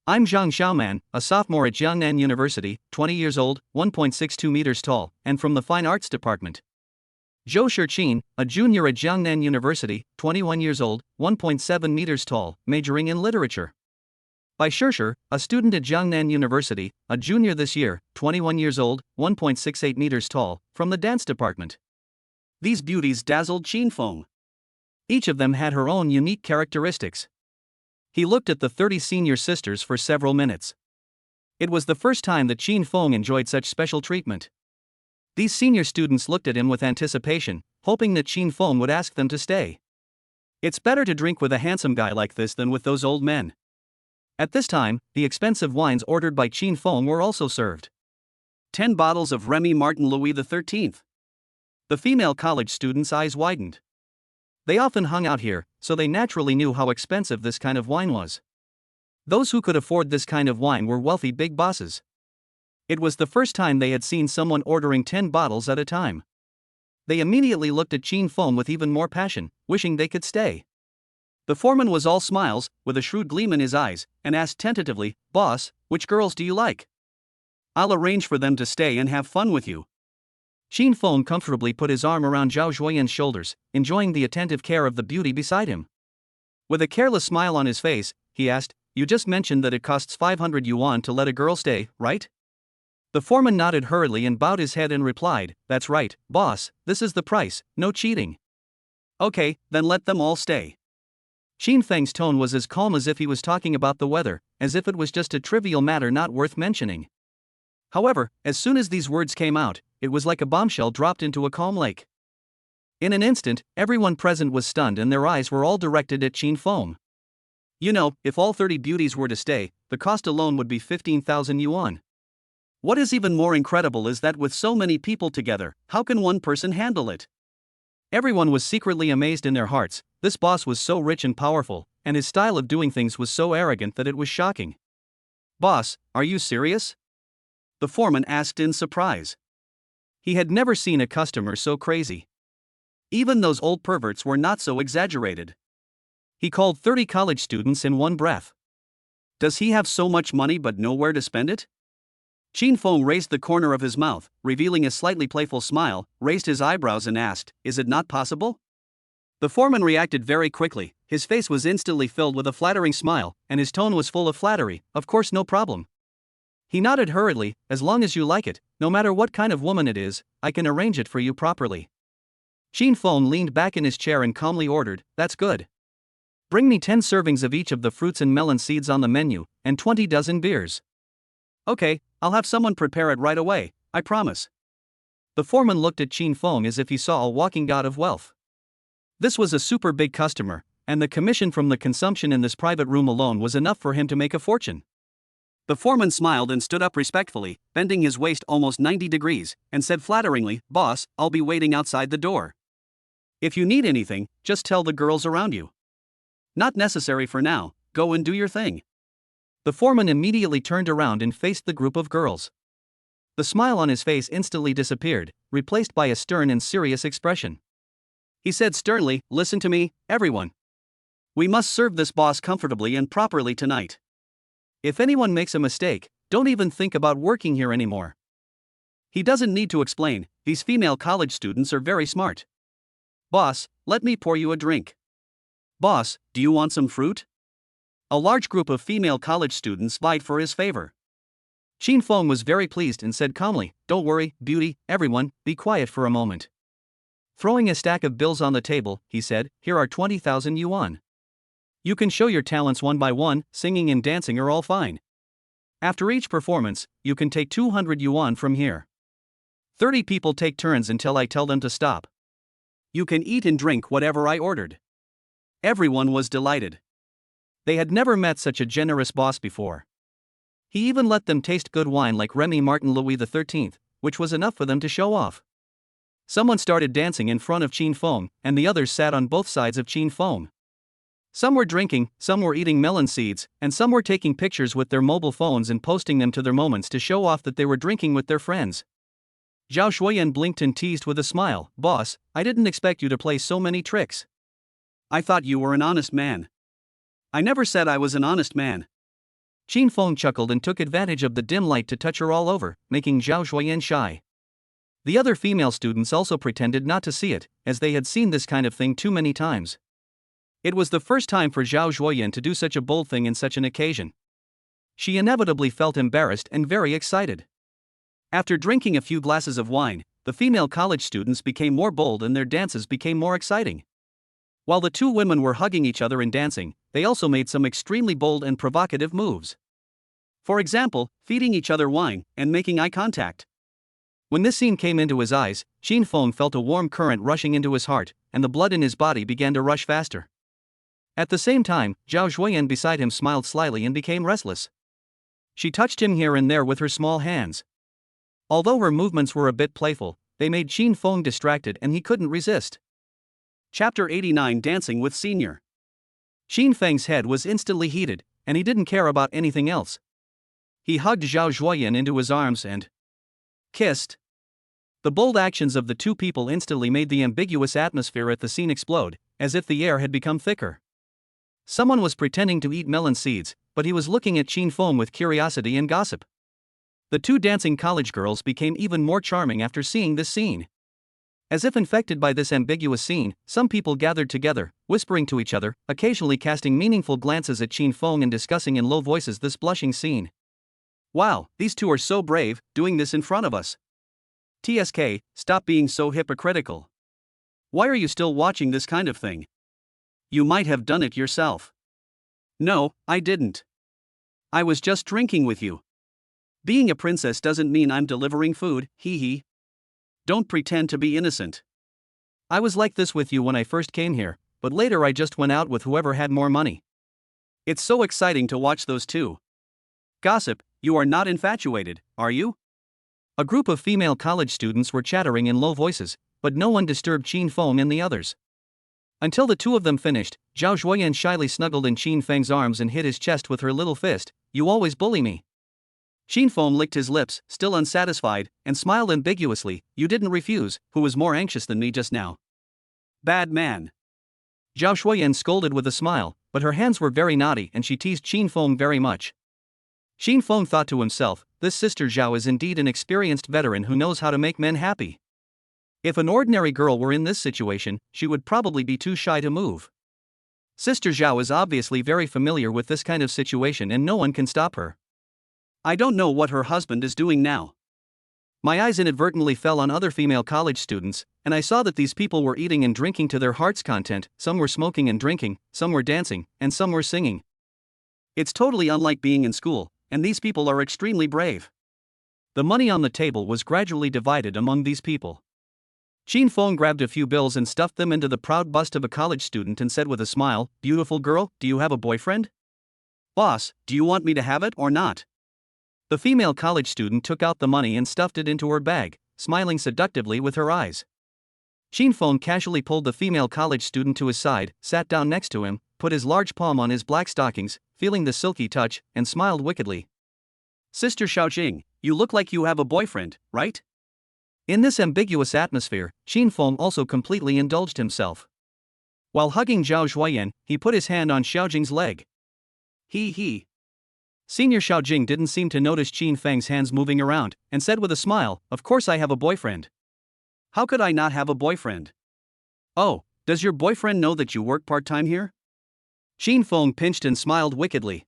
I'm Jang Xiaopang, a sophomore at Jiangnan University, 20 years old, 1.62 meters tall, and from the Fine Arts Department. Zhou Shiqin, a junior at Jiangnan University, 21 years old, 1.7 meters tall, majoring in literature. Bai Shishir, a student at Jiangnan University, a junior this year, 21 years old, 1.68 meters tall, from the dance department. These beauties dazzled Qin Feng. Each of them had her own unique characteristics. He looked at the 30 senior sisters for several minutes. It was the first time that Qin Feng enjoyed such special treatment. These senior students looked at him with anticipation, hoping that Qin Feng would ask them to stay. It's better to drink with a handsome guy like this than with those old men. At this time, the expensive wines ordered by Qin Feng were also served. 10 bottles of Remy Martin Louis XIII. The female college students' eyes widened. They often hung out here, so they naturally knew how expensive this kind of wine was. Those who could afford this kind of wine were wealthy big bosses. It was the first time they had seen someone ordering 10 bottles at a time. They immediately looked at Qin Feng with even more passion, wishing they could stay. The foreman was all smiles, with a shrewd gleam in his eyes, and asked tentatively, "Boss, which girls do you like? I'll arrange for them to stay and have fun with you." Qin Feng comfortably put his arm around Zhao Zhuoyan's shoulders, enjoying the attentive care of the beauty beside him. With a careless smile on his face, he asked, "You just mentioned that it costs 500 yuan to let a girl stay, right?" The foreman nodded hurriedly and bowed his head and replied, "That's right, boss, this is the price, no cheating." "Okay, then let them all stay." Qin Feng's tone was as calm as if he was talking about the weather, as if it was just a trivial matter not worth mentioning. However, as soon as these words came out, it was like a bombshell dropped into a calm lake. In an instant, everyone present was stunned and their eyes were all directed at Qin Feng. You know, if all 30 beauties were to stay, the cost alone would be 15,000 yuan. What is even more incredible is that with so many people together, how can one person handle it? Everyone was secretly amazed in their hearts. This boss was so rich and powerful, and his style of doing things was so arrogant that it was shocking. "Boss, are you serious?" the foreman asked in surprise. He had never seen a customer so crazy. Even those old perverts were not so exaggerated. He called 30 college students in one breath. Does he have so much money but nowhere to spend it? Qin Feng raised the corner of his mouth, revealing a slightly playful smile, raised his eyebrows and asked, "Is it not possible?" The foreman reacted very quickly. His face was instantly filled with a flattering smile, and his tone was full of flattery. "Of course, no problem." He nodded hurriedly, "As long as you like it, no matter what kind of woman it is, I can arrange it for you properly." Qin Feng leaned back in his chair and calmly ordered, "That's good. Bring me 10 servings of each of the fruits and melon seeds on the menu, and 20 dozen beers." "Okay, I'll have someone prepare it right away, I promise." The foreman looked at Qin Feng as if he saw a walking god of wealth. This was a super big customer, and the commission from the consumption in this private room alone was enough for him to make a fortune. The foreman smiled and stood up respectfully, bending his waist almost 90 degrees, and said flatteringly, "Boss, I'll be waiting outside the door. If you need anything, just tell the girls around you. Not necessary for now, go and do your thing." The foreman immediately turned around and faced the group of girls. The smile on his face instantly disappeared, replaced by a stern and serious expression. He said sternly, "Listen to me, everyone. We must serve this boss comfortably and properly tonight. If anyone makes a mistake, don't even think about working here anymore." He doesn't need to explain, these female college students are very smart. "Boss, let me pour you a drink." "Boss, do you want some fruit?" A large group of female college students vied for his favor. Qin Feng was very pleased and said calmly, "Don't worry, beauty, everyone, be quiet for a moment." Throwing a stack of bills on the table, he said, "Here are 20,000 yuan. You can show your talents one by one, singing and dancing are all fine. After each performance, you can take 200 yuan from here. 30 people take turns until I tell them to stop. You can eat and drink whatever I ordered." Everyone was delighted. They had never met such a generous boss before. He even let them taste good wine like Remy Martin Louis XIII, which was enough for them to show off. Someone started dancing in front of Qin Feng, and the others sat on both sides of Qin Feng. Some were drinking, some were eating melon seeds, and some were taking pictures with their mobile phones and posting them to their moments to show off that they were drinking with their friends. Zhao Zhuoyan blinked and teased with a smile, "Boss, I didn't expect you to play so many tricks. I thought you were an honest man." "I never said I was an honest man." Qin Feng chuckled and took advantage of the dim light to touch her all over, making Zhao Zhuoyan shy. The other female students also pretended not to see it, as they had seen this kind of thing too many times. It was the first time for Zhao Zhuoyan to do such a bold thing in such an occasion. She inevitably felt embarrassed and very excited. After drinking a few glasses of wine, the female college students became more bold and their dances became more exciting. While the two women were hugging each other and dancing, they also made some extremely bold and provocative moves. For example, feeding each other wine and making eye contact. When this scene came into his eyes, Shin felt a warm current rushing into his heart, and the blood in his body began to rush faster. At the same time, Zhao Zhuoyan beside him smiled slyly and became restless. She touched him here and there with her small hands. Although her movements were a bit playful, they made Shin distracted and he couldn't resist. Chapter 89 Dancing with Senior. Shin Feng's head was instantly heated, and he didn't care about anything else. He hugged Zhao Zhuoyan into his arms and kissed. The bold actions of the two people instantly made the ambiguous atmosphere at the scene explode, as if the air had become thicker. Someone was pretending to eat melon seeds, but he was looking at Shin with curiosity and gossip. The two dancing college girls became even more charming after seeing this scene. As if infected by this ambiguous scene, some people gathered together, whispering to each other, occasionally casting meaningful glances at Shin and discussing in low voices this blushing scene. Wow, these two are so brave, doing this in front of us. TSK, stop being so hypocritical. Why are you still watching this kind of thing? You might have done it yourself. No, I didn't. I was just drinking with you. Being a princess doesn't mean I'm delivering food, hee hee. Don't pretend to be innocent. I was like this with you when I first came here, but later I just went out with whoever had more money. It's so exciting to watch those two. Gossip, you are not infatuated, are you? A group of female college students were chattering in low voices, but no one disturbed Shin and the others. Until the two of them finished, Zhao Zhuoyan shyly snuggled in Shin Feng's arms and hit his chest with her little fist. You always bully me. Shin licked his lips, still unsatisfied, and smiled ambiguously. You didn't refuse, who was more anxious than me just now? Bad man. Zhao Zhuoyan scolded with a smile, but her hands were very naughty and she teased Shin very much. Shin thought to himself, this sister Zhao is indeed an experienced veteran who knows how to make men happy. If an ordinary girl were in this situation, she would probably be too shy to move. Sister Zhao is obviously very familiar with this kind of situation and no one can stop her. I don't know what her husband is doing now. My eyes inadvertently fell on other female college students, and I saw that these people were eating and drinking to their heart's content. Some were smoking and drinking, some were dancing, and some were singing. It's totally unlike being in school, and these people are extremely brave. The money on the table was gradually divided among these people. Shin grabbed a few bills and stuffed them into the proud bust of a college student and said with a smile, "Beautiful girl, do you have a boyfriend?" "Boss, do you want me to have it or not?" The female college student took out the money and stuffed it into her bag, smiling seductively with her eyes. Shin casually pulled the female college student to his side, sat down next to him, put his large palm on his black stockings, feeling the silky touch, and smiled wickedly. "Sister Xiaojing, you look like you have a boyfriend, right?" In this ambiguous atmosphere, Shin also completely indulged himself. While hugging Zhao Zhuoyan, he put his hand on Xiaojing's leg. He. Senior Xiaojing didn't seem to notice Shin Feng's hands moving around, and said with a smile, "Of course I have a boyfriend." "How could I not have a boyfriend?" "Oh, does your boyfriend know that you work part-time here?" Shin pinched and smiled wickedly.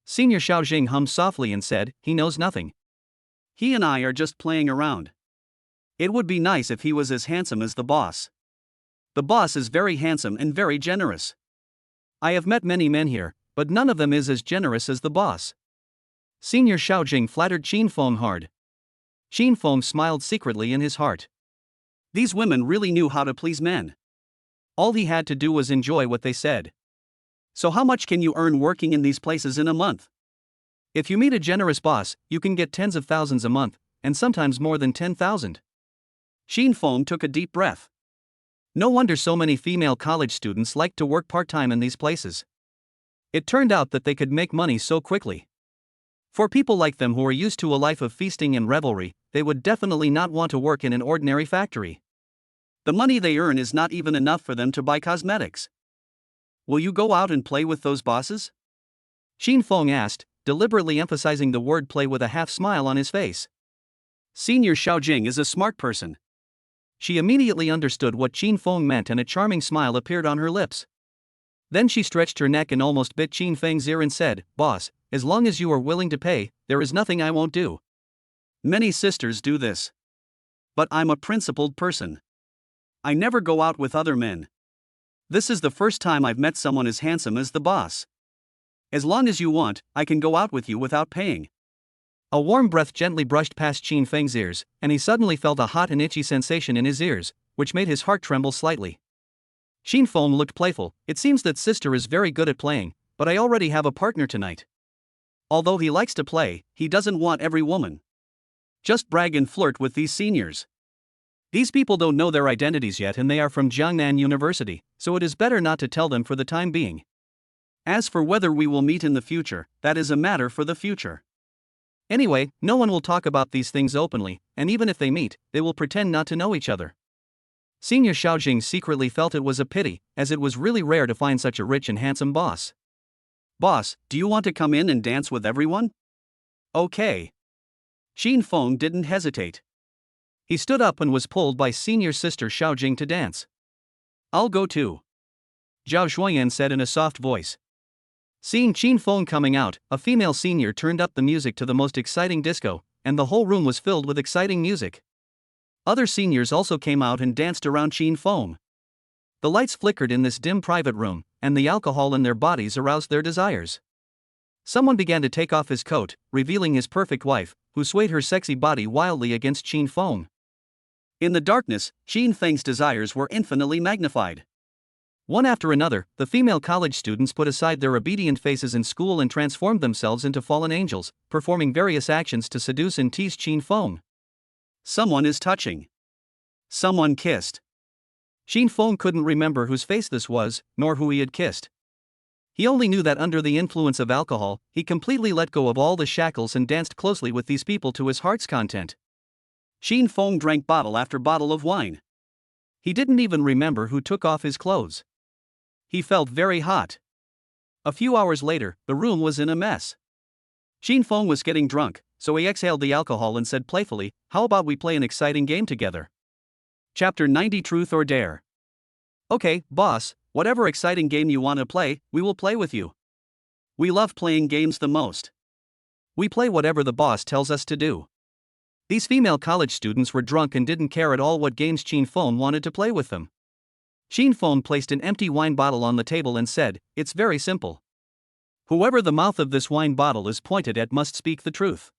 Senior Xiaojing hummed softly and said, "He knows nothing. He and I are just playing around. It would be nice if he was as handsome as the boss. The boss is very handsome and very generous. I have met many men here, but none of them is as generous as the boss." Senior Xiaojing flattered Shin hard. Shin smiled secretly in his heart. These women really knew how to please men. All he had to do was enjoy what they said. "So how much can you earn working in these places in a month?" "If you meet a generous boss, you can get tens of thousands a month, and sometimes more than 10,000. Shin took a deep breath. No wonder so many female college students liked to work part-time in these places. It turned out that they could make money so quickly. For people like them who are used to a life of feasting and revelry, they would definitely not want to work in an ordinary factory. The money they earn is not even enough for them to buy cosmetics. Will you go out and play with those bosses?" Shin asked, deliberately emphasizing the word play with a half smile on his face. Senior Xiaojing is a smart person. She immediately understood what Qin Feng meant and a charming smile appeared on her lips. Then she stretched her neck and almost bit Qin Feng's ear and said, "Boss, as long as you are willing to pay, there is nothing I won't do." Many sisters do this. But I'm a principled person. I never go out with other men. This is the first time I've met someone as handsome as the boss. As long as you want, I can go out with you without paying. A warm breath gently brushed past Qin Feng's ears, and he suddenly felt a hot and itchy sensation in his ears, which made his heart tremble slightly. Qin Feng looked playful. "It seems that sister is very good at playing, but I already have a partner tonight." Although he likes to play, he doesn't want every woman. Just brag and flirt with these seniors. These people don't know their identities yet and they are from Jiangnan University, so it is better not to tell them for the time being. As for whether we will meet in the future, that is a matter for the future. Anyway, no one will talk about these things openly, and even if they meet, they will pretend not to know each other. Senior Xiaojing secretly felt it was a pity, as it was really rare to find such a rich and handsome boss. "Boss, do you want to come in and dance with everyone?" "Okay." Qin Feng didn't hesitate. He stood up and was pulled by senior sister Xiaojing to dance. "I'll go too," Zhao Shuoyan said in a soft voice. Seeing Qin Feng coming out, a female senior turned up the music to the most exciting disco, and the whole room was filled with exciting music. Other seniors also came out and danced around Qin Feng. The lights flickered in this dim private room, and the alcohol in their bodies aroused their desires. Someone began to take off his coat, revealing his perfect wife, who swayed her sexy body wildly against Qin Feng. In the darkness, Qin Feng's desires were infinitely magnified. One after another, the female college students put aside their obedient faces in school and transformed themselves into fallen angels, performing various actions to seduce and tease Qin Feng. Someone is touching. Someone kissed. Qin Feng couldn't remember whose face this was, nor who he had kissed. He only knew that under the influence of alcohol, he completely let go of all the shackles and danced closely with these people to his heart's content. Qin Feng drank bottle after bottle of wine. He didn't even remember who took off his clothes. He felt very hot. A few hours later, the room was in a mess. Qin Feng was getting drunk, so he exhaled the alcohol and said playfully, "How about we play an exciting game together?" Chapter 90 Truth or Dare. "Okay, boss, whatever exciting game you want to play, we will play with you. We love playing games the most. We play whatever the boss tells us to do." These female college students were drunk and didn't care at all what games Qin Feng wanted to play with them. Qin Feng placed an empty wine bottle on the table and said, "It's very simple. Whoever the mouth of this wine bottle is pointed at must speak the truth.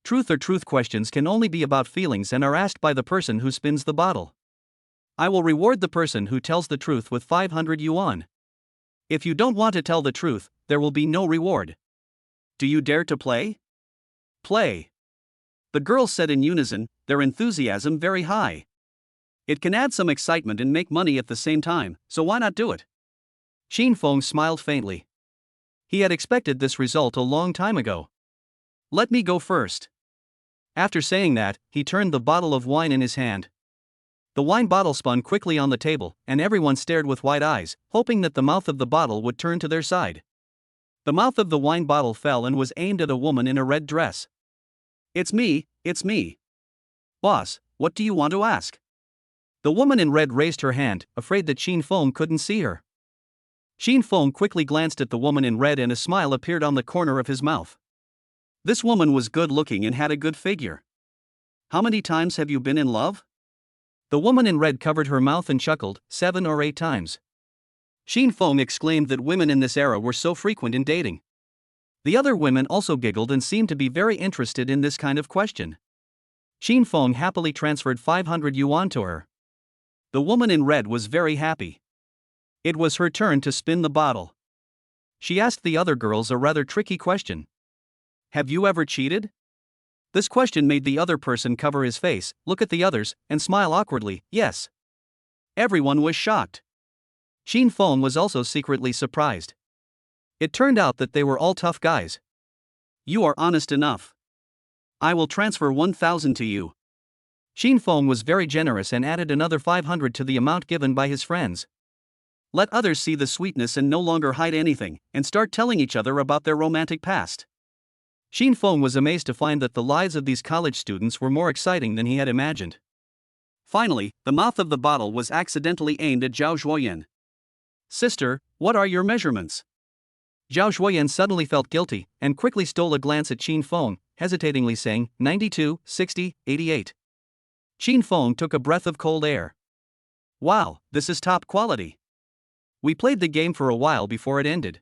Truth or truth questions can only be about feelings and are asked by the person who spins the bottle. I will reward the person who tells the truth with 500 yuan. If you don't want to tell the truth, there will be no reward. Do you dare to play?" "Play," the girls said in unison, their enthusiasm very high. It can add some excitement and make money at the same time, so why not do it? Qin Feng smiled faintly. He had expected this result a long time ago. "Let me go first." After saying that, he turned the bottle of wine in his hand. The wine bottle spun quickly on the table, and everyone stared with wide eyes, hoping that the mouth of the bottle would turn to their side. The mouth of the wine bottle fell and was aimed at a woman in a red dress. It's me. Boss, what do you want to ask?" The woman in red raised her hand, afraid that Qin Feng couldn't see her. Qin Feng quickly glanced at the woman in red and a smile appeared on the corner of his mouth. This woman was good looking and had a good figure. "How many times have you been in love?" The woman in red covered her mouth and chuckled, 7 or 8 times. Qin Feng exclaimed that women in this era were so frequent in dating. The other women also giggled and seemed to be very interested in this kind of question. Qin Feng happily transferred 500 yuan to her. The woman in red was very happy. It was her turn to spin the bottle. She asked the other girls a rather tricky question. "Have you ever cheated?" This question made the other person cover his face, look at the others, and smile awkwardly, "Yes." Everyone was shocked. Qin Feng was also secretly surprised. It turned out that they were all tough guys. "You are honest enough. I will transfer 1,000 to you." Qin Feng was very generous and added another 500 to the amount given by his friends. Let others see the sweetness and no longer hide anything, and start telling each other about their romantic past. Shin Feng was amazed to find that the lives of these college students were more exciting than he had imagined. Finally, the mouth of the bottle was accidentally aimed at Zhao Zhuoyan. Sister, what are your measurements? Zhao Zhuoyan suddenly felt guilty and quickly stole a glance at Shin Feng, hesitatingly saying, 92, 60, 88. Shin Feng took a breath of cold air. Wow, this is top quality. We played the game for a while before it ended.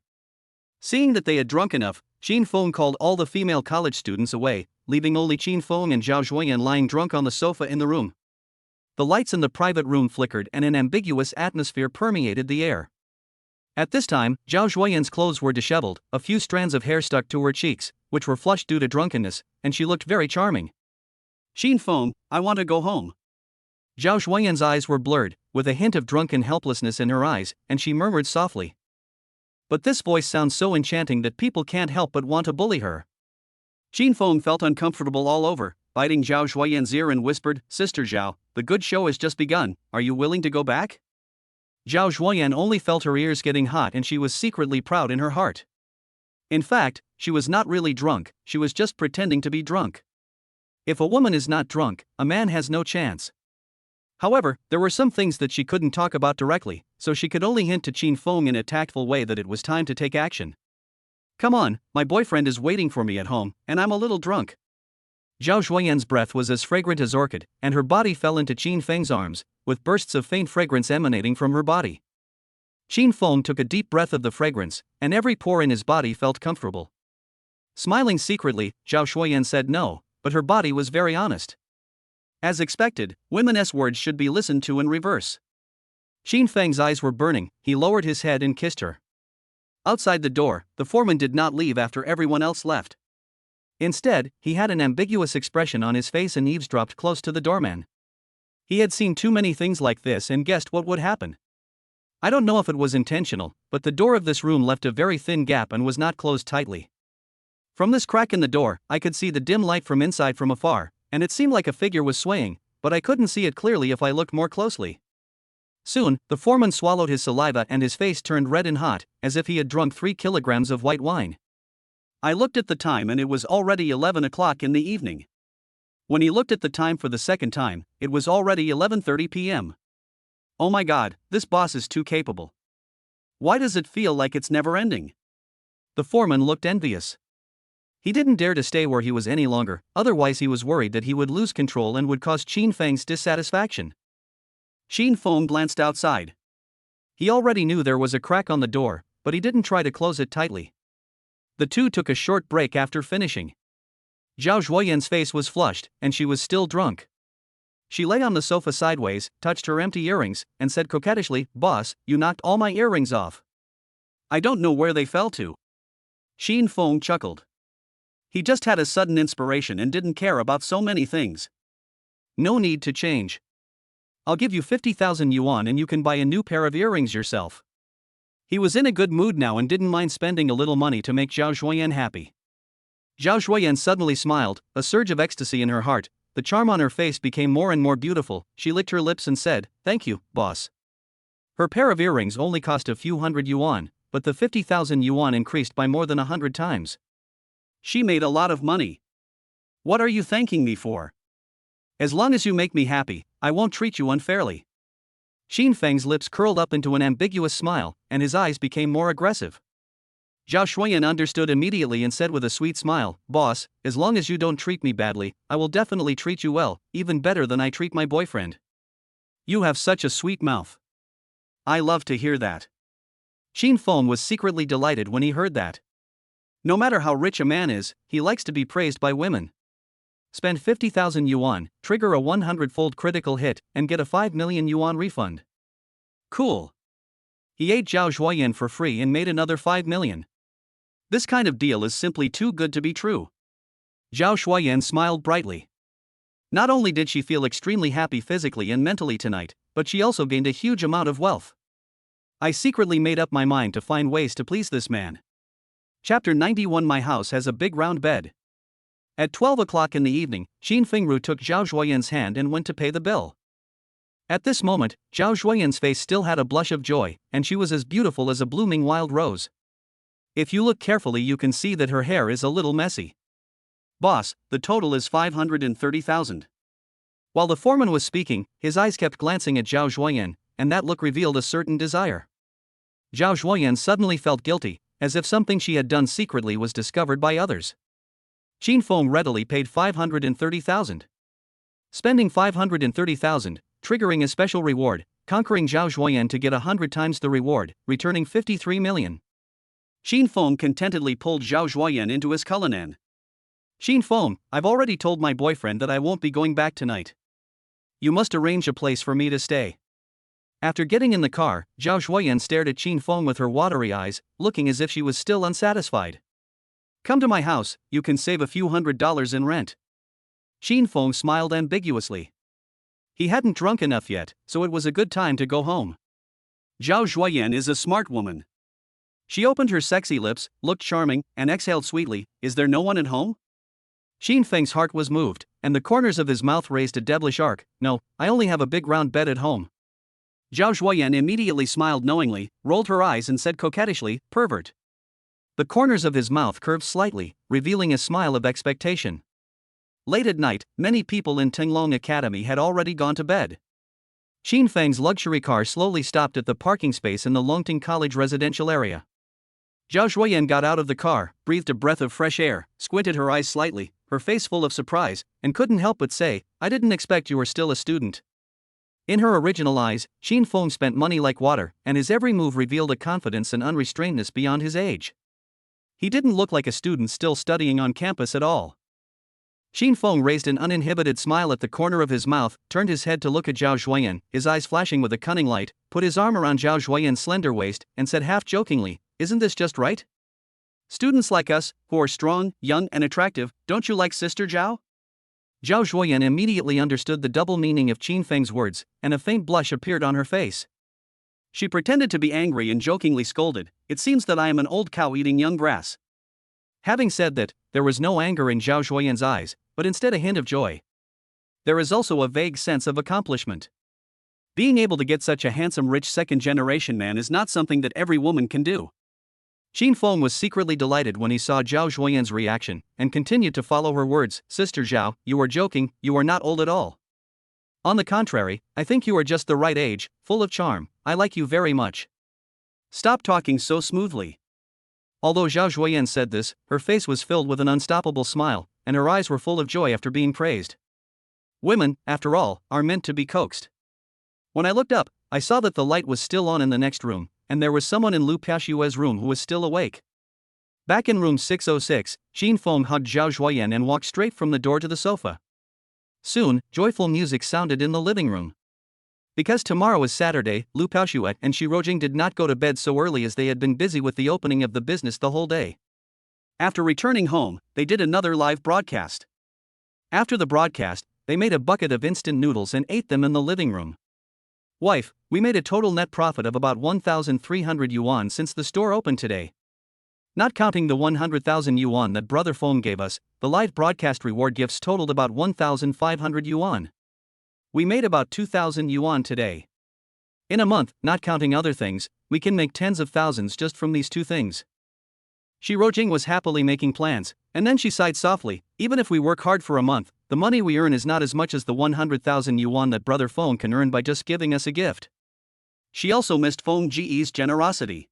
Seeing that they had drunk enough, Shin Feng called all the female college students away, leaving only Shin Feng and Zhao Zhuoyan lying drunk on the sofa in the room. The lights in the private room flickered and an ambiguous atmosphere permeated the air. At this time, Zhao Zhuoyan's clothes were disheveled, a few strands of hair stuck to her cheeks, which were flushed due to drunkenness, and she looked very charming. Shin Feng, I want to go home. Zhao Zhuoyan's eyes were blurred, with a hint of drunken helplessness in her eyes, and she murmured softly. But this voice sounds so enchanting that people can't help but want to bully her. Shin Feng felt uncomfortable all over, biting Zhao Zhuoyan's ear and whispered, Sister Zhao, the good show has just begun, are you willing to go back? Zhao Zhuoyan only felt her ears getting hot and she was secretly proud in her heart. In fact, she was not really drunk, she was just pretending to be drunk. If a woman is not drunk, a man has no chance. However, there were some things that she couldn't talk about directly, so she could only hint to Shin Feng in a tactful way that it was time to take action. Come on, my boyfriend is waiting for me at home, and I'm a little drunk. Zhao Zhuoyan's breath was as fragrant as orchid, and her body fell into Shin Feng's arms, with bursts of faint fragrance emanating from her body. Shin Feng took a deep breath of the fragrance, and every pore in his body felt comfortable. Smiling secretly, Zhao Zhuoyan said no, but her body was very honest. As expected, women's words should be listened to in reverse. Shin Feng's eyes were burning, he lowered his head and kissed her. Outside the door, the foreman did not leave after everyone else left. Instead, he had an ambiguous expression on his face and eavesdropped close to the doorman. He had seen too many things like this and guessed what would happen. I don't know if it was intentional, but the door of this room left a very thin gap and was not closed tightly. From this crack in the door, I could see the dim light from inside from afar, and it seemed like a figure was swaying, but I couldn't see it clearly if I looked more closely. Soon, the foreman swallowed his saliva and his face turned red and hot, as if he had drunk 3 kilograms of white wine. I looked at the time and it was already 11 o'clock in the evening. When he looked at the time for the second time, it was already 11:30 p.m. Oh my god, this boss is too capable. Why does it feel like it's never ending? The foreman looked envious. He didn't dare to stay where he was any longer, otherwise he was worried that he would lose control and would cause Shin Feng's dissatisfaction. Shin Feng glanced outside. He already knew there was a crack on the door, but he didn't try to close it tightly. The two took a short break after finishing. Zhao Zhuoyan's face was flushed, and she was still drunk. She lay on the sofa sideways, touched her empty earrings, and said coquettishly, Boss, you knocked all my earrings off. I don't know where they fell to. Shin Feng chuckled. He just had a sudden inspiration and didn't care about so many things. No need to change. I'll give you 50,000 yuan and you can buy a new pair of earrings yourself. He was in a good mood now and didn't mind spending a little money to make Zhao Zhuoyan happy. Zhao Zhuoyan suddenly smiled, a surge of ecstasy in her heart, the charm on her face became more and more beautiful, she licked her lips and said, Thank you, boss. Her pair of earrings only cost a few hundred yuan, but the 50,000 yuan increased by more than 100 times. She made a lot of money. What are you thanking me for? As long as you make me happy, I won't treat you unfairly. Shin Feng's lips curled up into an ambiguous smile, and his eyes became more aggressive. Zhao Zhuoyan understood immediately and said with a sweet smile, Boss, as long as you don't treat me badly, I will definitely treat you well, even better than I treat my boyfriend. You have such a sweet mouth. I love to hear that. Shin Feng was secretly delighted when he heard that. No matter how rich a man is, he likes to be praised by women. Spend 50,000 yuan, trigger a 100-fold critical hit, and get a 5 million yuan refund. Cool. He ate Zhao Zhuoyan for free and made another 5 million. This kind of deal is simply too good to be true. Zhao Zhuoyan smiled brightly. Not only did she feel extremely happy physically and mentally tonight, but she also gained a huge amount of wealth. I secretly made up my mind to find ways to please this man. Chapter 91 My house has a big round bed. At 12 o'clock in the evening, Shin Fengru took Zhao Zhuoyan's hand and went to pay the bill. At this moment, Zhao Zhuoyan's face still had a blush of joy, and she was as beautiful as a blooming wild rose. If you look carefully you can see that her hair is a little messy. Boss, the total is 530,000. While the foreman was speaking, his eyes kept glancing at Zhao Zhuoyan, and that look revealed a certain desire. Zhao Zhuoyan suddenly felt guilty, as if something she had done secretly was discovered by others. Shin Feng readily paid 530,000. Spending 530,000, triggering a special reward, conquering Zhao Zhuoyan to get 100 times the reward, returning 53 million. Shin Feng contentedly pulled Zhao Zhuoyan into his Cullinan. Shin Feng, I've already told my boyfriend that I won't be going back tonight. You must arrange a place for me to stay. After getting in the car, Zhao Zhuoyan stared at Shin Feng with her watery eyes, looking as if she was still unsatisfied. Come to my house, you can save a few $100s in rent. Shin Feng smiled ambiguously. He hadn't drunk enough yet, so it was a good time to go home. Zhao Zhuoyan is a smart woman. She opened her sexy lips, looked charming, and exhaled sweetly, is there no one at home? Shin Feng's heart was moved, and the corners of his mouth raised a devilish arc. No, I only have a big round bed at home. Zhao Zhuoyan immediately smiled knowingly, rolled her eyes and said coquettishly, pervert. The corners of his mouth curved slightly, revealing a smile of expectation. Late at night, many people in Tinglong Academy had already gone to bed. Shin Feng's luxury car slowly stopped at the parking space in the Longting College residential area. Zhao Zhuoyan got out of the car, breathed a breath of fresh air, squinted her eyes slightly, her face full of surprise, and couldn't help but say, I didn't expect you were still a student. In her original eyes, Shin Feng spent money like water, and his every move revealed a confidence and unrestrainedness beyond his age. He didn't look like a student still studying on campus at all. Shin Feng raised an uninhibited smile at the corner of his mouth, turned his head to look at Zhao Zhuoyan, his eyes flashing with a cunning light, put his arm around Zhao Zhuoyan's slender waist, and said half-jokingly, isn't this just right? Students like us, who are strong, young, and attractive, don't you like Sister Zhao? Zhao Zhuoyan immediately understood the double meaning of Shin Feng's words, and a faint blush appeared on her face. She pretended to be angry and jokingly scolded, it seems that I am an old cow eating young grass. Having said that, there was no anger in Zhao Zhuoyan's eyes, but instead a hint of joy. There is also a vague sense of accomplishment. Being able to get such a handsome rich second-generation man is not something that every woman can do. Shin Feng was secretly delighted when he saw Zhao Zhuoyan's reaction, and continued to follow her words, Sister Zhao, you are joking, you are not old at all. On the contrary, I think you are just the right age, full of charm, I like you very much. Stop talking so smoothly. Although Zhao Zhuoyan said this, her face was filled with an unstoppable smile, and her eyes were full of joy after being praised. Women, after all, are meant to be coaxed. When I looked up, I saw that the light was still on in the next room, and there was someone in Lu Piaxue's room who was still awake. Back in room 606, Shin Feng hugged Zhao Zhuoyan and walked straight from the door to the sofa. Soon, joyful music sounded in the living room. Because tomorrow is Saturday, Lu Piaxue and Shi Rojing did not go to bed so early as they had been busy with the opening of the business the whole day. After returning home, they did another live broadcast. After the broadcast, they made a bucket of instant noodles and ate them in the living room. Wife, we made a total net profit of about 1,300 yuan since the store opened today. Not counting the 100,000 yuan that Brother Feng gave us, the live broadcast reward gifts totaled about 1,500 yuan. We made about 2,000 yuan today. In a month, not counting other things, we can make tens of thousands just from these two things. Shi Rojing was happily making plans, and then she sighed softly, even if we work hard for a month, the money we earn is not as much as the 100,000 yuan that Brother Feng can earn by just giving us a gift. She also missed Feng Ji's generosity.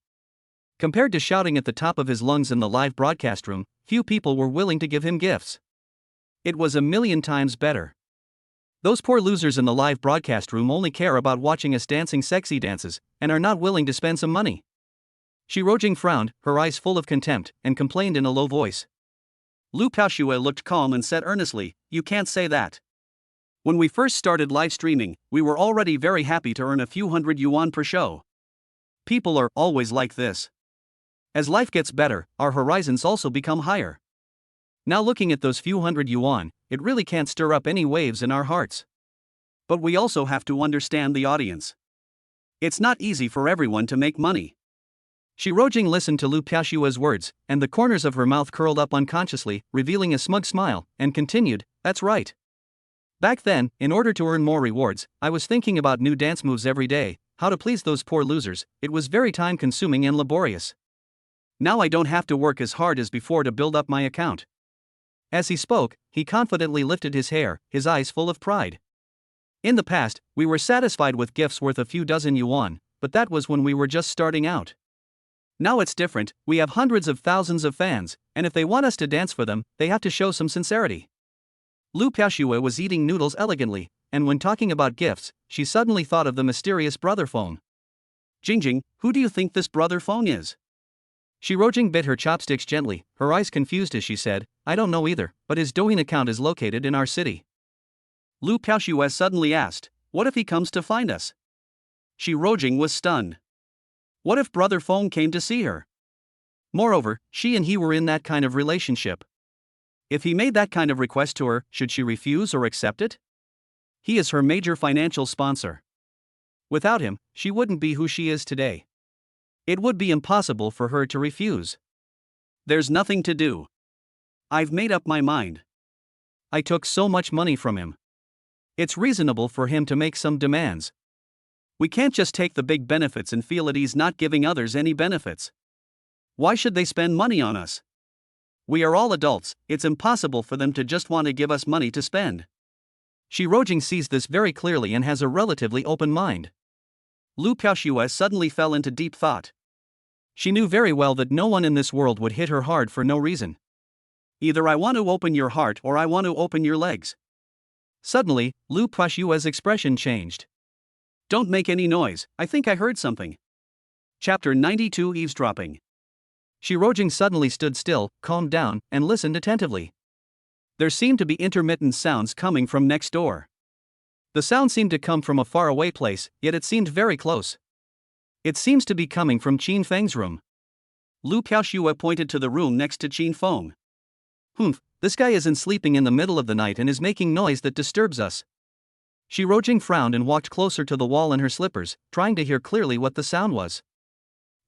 Compared to shouting at the top of his lungs in the live broadcast room, few people were willing to give him gifts. It was 1,000,000 times better. Those poor losers in the live broadcast room only care about watching us dancing sexy dances, and are not willing to spend some money. Shi Rojing frowned, her eyes full of contempt, and complained in a low voice. Lu Piaxue looked calm and said earnestly, you can't say that. When we first started live streaming, we were already very happy to earn a few hundred yuan per show. People are always like this. As life gets better, our horizons also become higher. Now looking at those few hundred yuan, it really can't stir up any waves in our hearts. But we also have to understand the audience. It's not easy for everyone to make money. Shi Rojing listened to Lu Piaxue's words, and the corners of her mouth curled up unconsciously, revealing a smug smile, and continued, that's right. Back then, in order to earn more rewards, I was thinking about new dance moves every day, how to please those poor losers, it was very time-consuming and laborious. Now I don't have to work as hard as before to build up my account. As he spoke, he confidently lifted his hair, his eyes full of pride. In the past, we were satisfied with gifts worth a few dozen yuan, but that was when we were just starting out. Now it's different, we have hundreds of thousands of fans, and if they want us to dance for them, they have to show some sincerity. Lu Piaoxue was eating noodles elegantly, and when talking about gifts, she suddenly thought of the mysterious brother phone. Jingjing, who do you think this brother phone is? Shi Rojing bit her chopsticks gently, her eyes confused as she said, I don't know either, but his Douyin account is located in our city. Lu Piaoxue suddenly asked, what if he comes to find us? Shi Rojing was stunned. What if brother Feng came to see her? Moreover, she and he were in that kind of relationship. If he made that kind of request to her, should she refuse or accept it? He is her major financial sponsor. Without him, she wouldn't be who she is today. It would be impossible for her to refuse. There's nothing to do. I've made up my mind. I took so much money from him. It's reasonable for him to make some demands. We can't just take the big benefits and feel that he's not giving others any benefits. Why should they spend money on us? We are all adults, it's impossible for them to just want to give us money to spend. Shi Rojing sees this very clearly and has a relatively open mind. Lu Piaoxue suddenly fell into deep thought. She knew very well that no one in this world would hit her hard for no reason. Either I want to open your heart or I want to open your legs. Suddenly, Lu Piaoxue's expression changed. Don't make any noise, I think I heard something. Chapter 92 Eavesdropping. Shi Rojing suddenly stood still, calmed down, and listened attentively. There seemed to be intermittent sounds coming from next door. The sound seemed to come from a faraway place, yet it seemed very close. It seems to be coming from Qin Feng's room. Lu Piaoxue pointed to the room next to Qin Feng. Humph, this guy isn't sleeping in the middle of the night and is making noise that disturbs us. Shi Rojing frowned and walked closer to the wall in her slippers, trying to hear clearly what the sound was.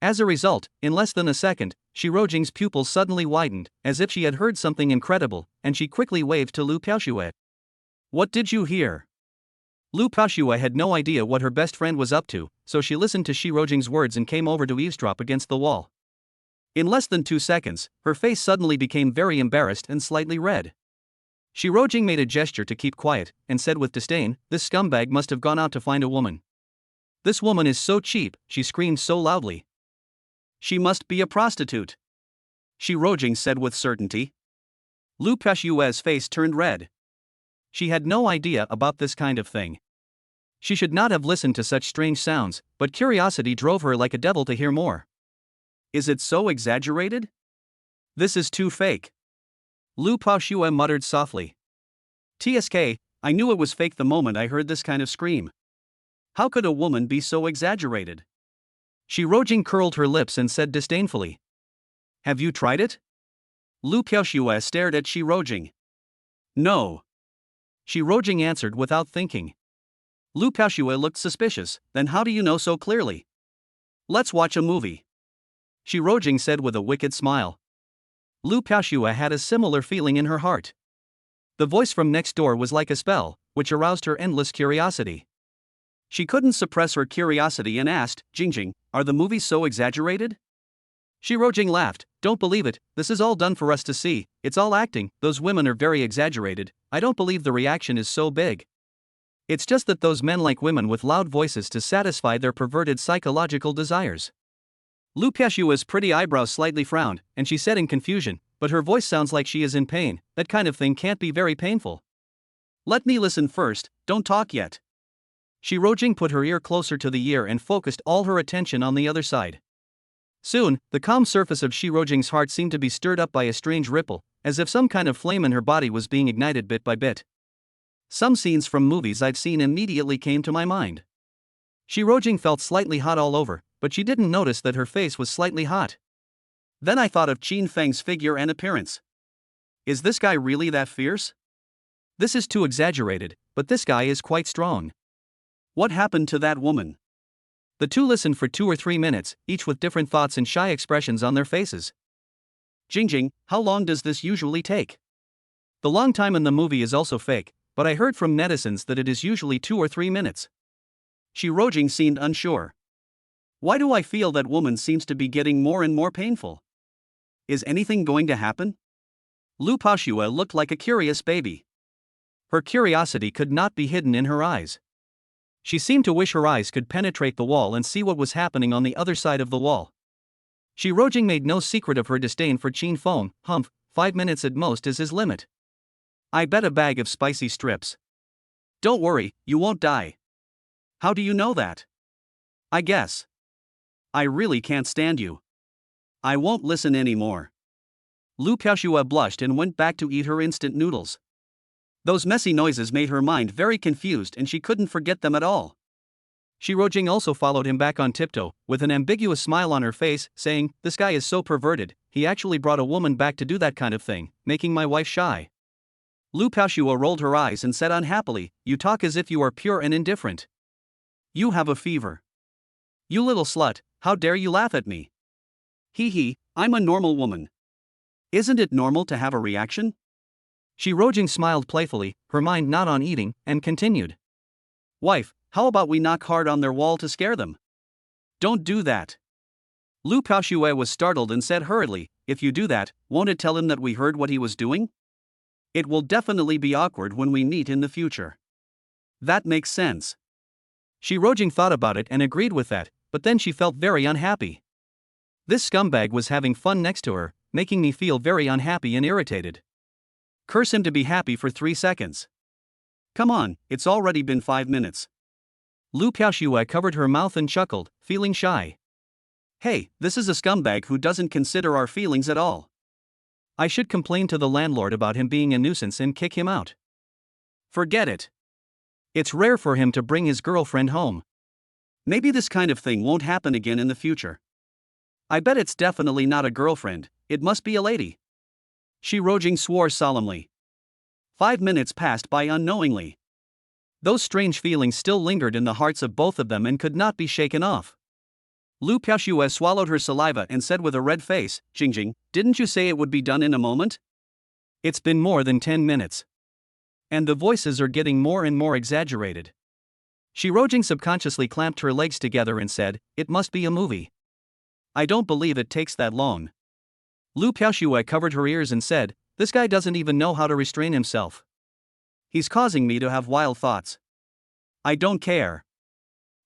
As a result, in less than a second, Shi Rojing's pupils suddenly widened, as if she had heard something incredible, and she quickly waved to Lu Piaoxue. What did you hear? Lu Piaoxue had no idea what her best friend was up to, so she listened to Shi Rojing's words and came over to eavesdrop against the wall. In less than 2 seconds, her face suddenly became very embarrassed and slightly red. Shi Rojing made a gesture to keep quiet, and said with disdain, this scumbag must have gone out to find a woman. This woman is so cheap, she screamed so loudly. She must be a prostitute. Shi Rojing said with certainty. Lu Piaoxue's face turned red. She had no idea about this kind of thing. She should not have listened to such strange sounds, but curiosity drove her like a devil to hear more. Is it so exaggerated? This is too fake. Lu Piaoxue muttered softly. TSK, I knew it was fake the moment I heard this kind of scream. How could a woman be so exaggerated? Shi Rojing curled her lips and said disdainfully. Have you tried it? Lu Piaoxue stared at Shi Rojing. No. Shi Rojing answered without thinking. Lu Piaoxue looked suspicious. Then how do you know so clearly? Let's watch a movie. Shi Rojing said with a wicked smile. Lu Piaoxue had a similar feeling in her heart. The voice from next door was like a spell, which aroused her endless curiosity. She couldn't suppress her curiosity and asked, Jingjing, are the movies so exaggerated? Shi Rojing laughed. Don't believe it, this is all done for us to see, it's all acting, those women are very exaggerated, I don't believe the reaction is so big. It's just that those men like women with loud voices to satisfy their perverted psychological desires. Lu Piaoxue's pretty eyebrows slightly frowned, and she said in confusion, but her voice sounds like she is in pain, that kind of thing can't be very painful. Let me listen first, don't talk yet. Shi Rojing put her ear closer to the ear and focused all her attention on the other side. Soon, the calm surface of Shi Rojing's heart seemed to be stirred up by a strange ripple, as if some kind of flame in her body was being ignited bit by bit. Some scenes from movies I'd seen immediately came to my mind. Shi Rojing felt slightly hot all over, but she didn't notice that her face was slightly hot. Then I thought of Qin Feng's figure and appearance. Is this guy really that fierce? This is too exaggerated, but this guy is quite strong. What happened to that woman? The two listened for 2 or 3 minutes, each with different thoughts and shy expressions on their faces. Jingjing, how long does this usually take? The long time in the movie is also fake, but I heard from netizens that it is usually 2 or 3 minutes. Shi Rojing seemed unsure. Why do I feel that woman seems to be getting more and more painful? Is anything going to happen? Lu Paoxue looked like a curious baby. Her curiosity could not be hidden in her eyes. She seemed to wish her eyes could penetrate the wall and see what was happening on the other side of the wall. Shi Rojing made no secret of her disdain for Qin Feng. 5 minutes at most is his limit. I bet a bag of spicy strips. Don't worry, you won't die. How do you know that? I guess. I really can't stand you. I won't listen anymore. Lu Paoxue blushed and went back to eat her instant noodles. Those messy noises made her mind very confused and she couldn't forget them at all. Shi Rojing also followed him back on tiptoe, with an ambiguous smile on her face, saying, "This guy is so perverted, he actually brought a woman back to do that kind of thing, making my wife shy." Lu Paoxue rolled her eyes and said unhappily, "You talk as if you are pure and indifferent. You have a fever. You little slut, how dare you laugh at me? Hee, I'm a normal woman. Isn't it normal to have a reaction?" Shi Rojing smiled playfully, her mind not on eating, and continued. "Wife, how about we knock hard on their wall to scare them?" "Don't do that." Lu Paoxue was startled and said hurriedly, "If you do that, won't it tell him that we heard what he was doing? It will definitely be awkward when we meet in the future." "That makes sense." Shi Rojing thought about it and agreed with that, but then she felt very unhappy. This scumbag was having fun next to her, making me feel very unhappy and irritated. Curse him to be happy for 3 seconds. Come on, it's already been 5 minutes. Lu Paoxue covered her mouth and chuckled, feeling shy. Hey, this is a scumbag who doesn't consider our feelings at all. I should complain to the landlord about him being a nuisance and kick him out. Forget it. It's rare for him to bring his girlfriend home. Maybe this kind of thing won't happen again in the future. I bet it's definitely not a girlfriend, it must be a lady. Shi Rojing swore solemnly. 5 minutes passed by unknowingly. Those strange feelings still lingered in the hearts of both of them and could not be shaken off. Lu Paoxue swallowed her saliva and said with a red face, "Jingjing, didn't you say it would be done in a moment? It's been more than 10 minutes. And the voices are getting more and more exaggerated." Shi Rojing subconsciously clamped her legs together and said, "It must be a movie. I don't believe it takes that long." Lu Paoxue covered her ears and said, "This guy doesn't even know how to restrain himself. He's causing me to have wild thoughts. I don't care.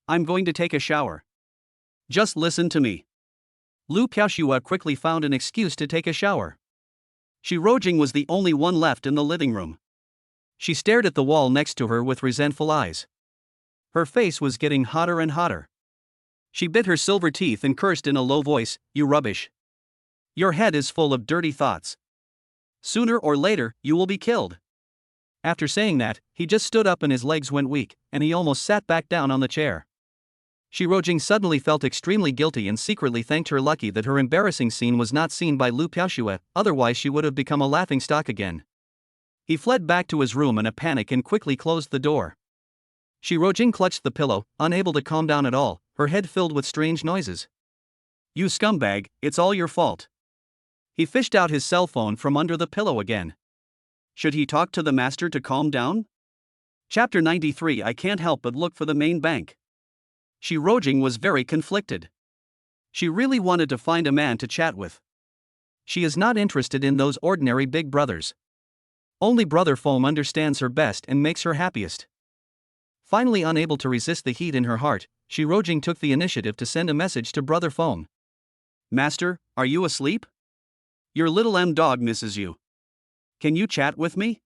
I'm going to take a shower. Just listen to me." Lu Paoxue quickly found an excuse to take a shower. Shi Rojing was the only one left in the living room. She stared at the wall next to her with resentful eyes. Her face was getting hotter and hotter. She bit her silver teeth and cursed in a low voice, "You rubbish. Your head is full of dirty thoughts. Sooner or later, you will be killed." After saying that, he just stood up and his legs went weak, and he almost sat back down on the chair. Shi Rojing suddenly felt extremely guilty and secretly thanked her lucky that her embarrassing scene was not seen by Lu Paoxue, otherwise she would have become a laughingstock again. He fled back to his room in a panic and quickly closed the door. Shi Rojing clutched the pillow, unable to calm down at all, her head filled with strange noises. "You scumbag, it's all your fault." He fished out his cell phone from under the pillow again. Should he talk to the master to calm down? Chapter 93. I can't help but look for the main bank. Shi Rojing was very conflicted. She really wanted to find a man to chat with. She is not interested in those ordinary big brothers. Only Brother Foam understands her best and makes her happiest. Finally unable to resist the heat in her heart, Shi Rojing took the initiative to send a message to Brother Foam. "Master, are you asleep? Your little dog misses you. Can you chat with me?"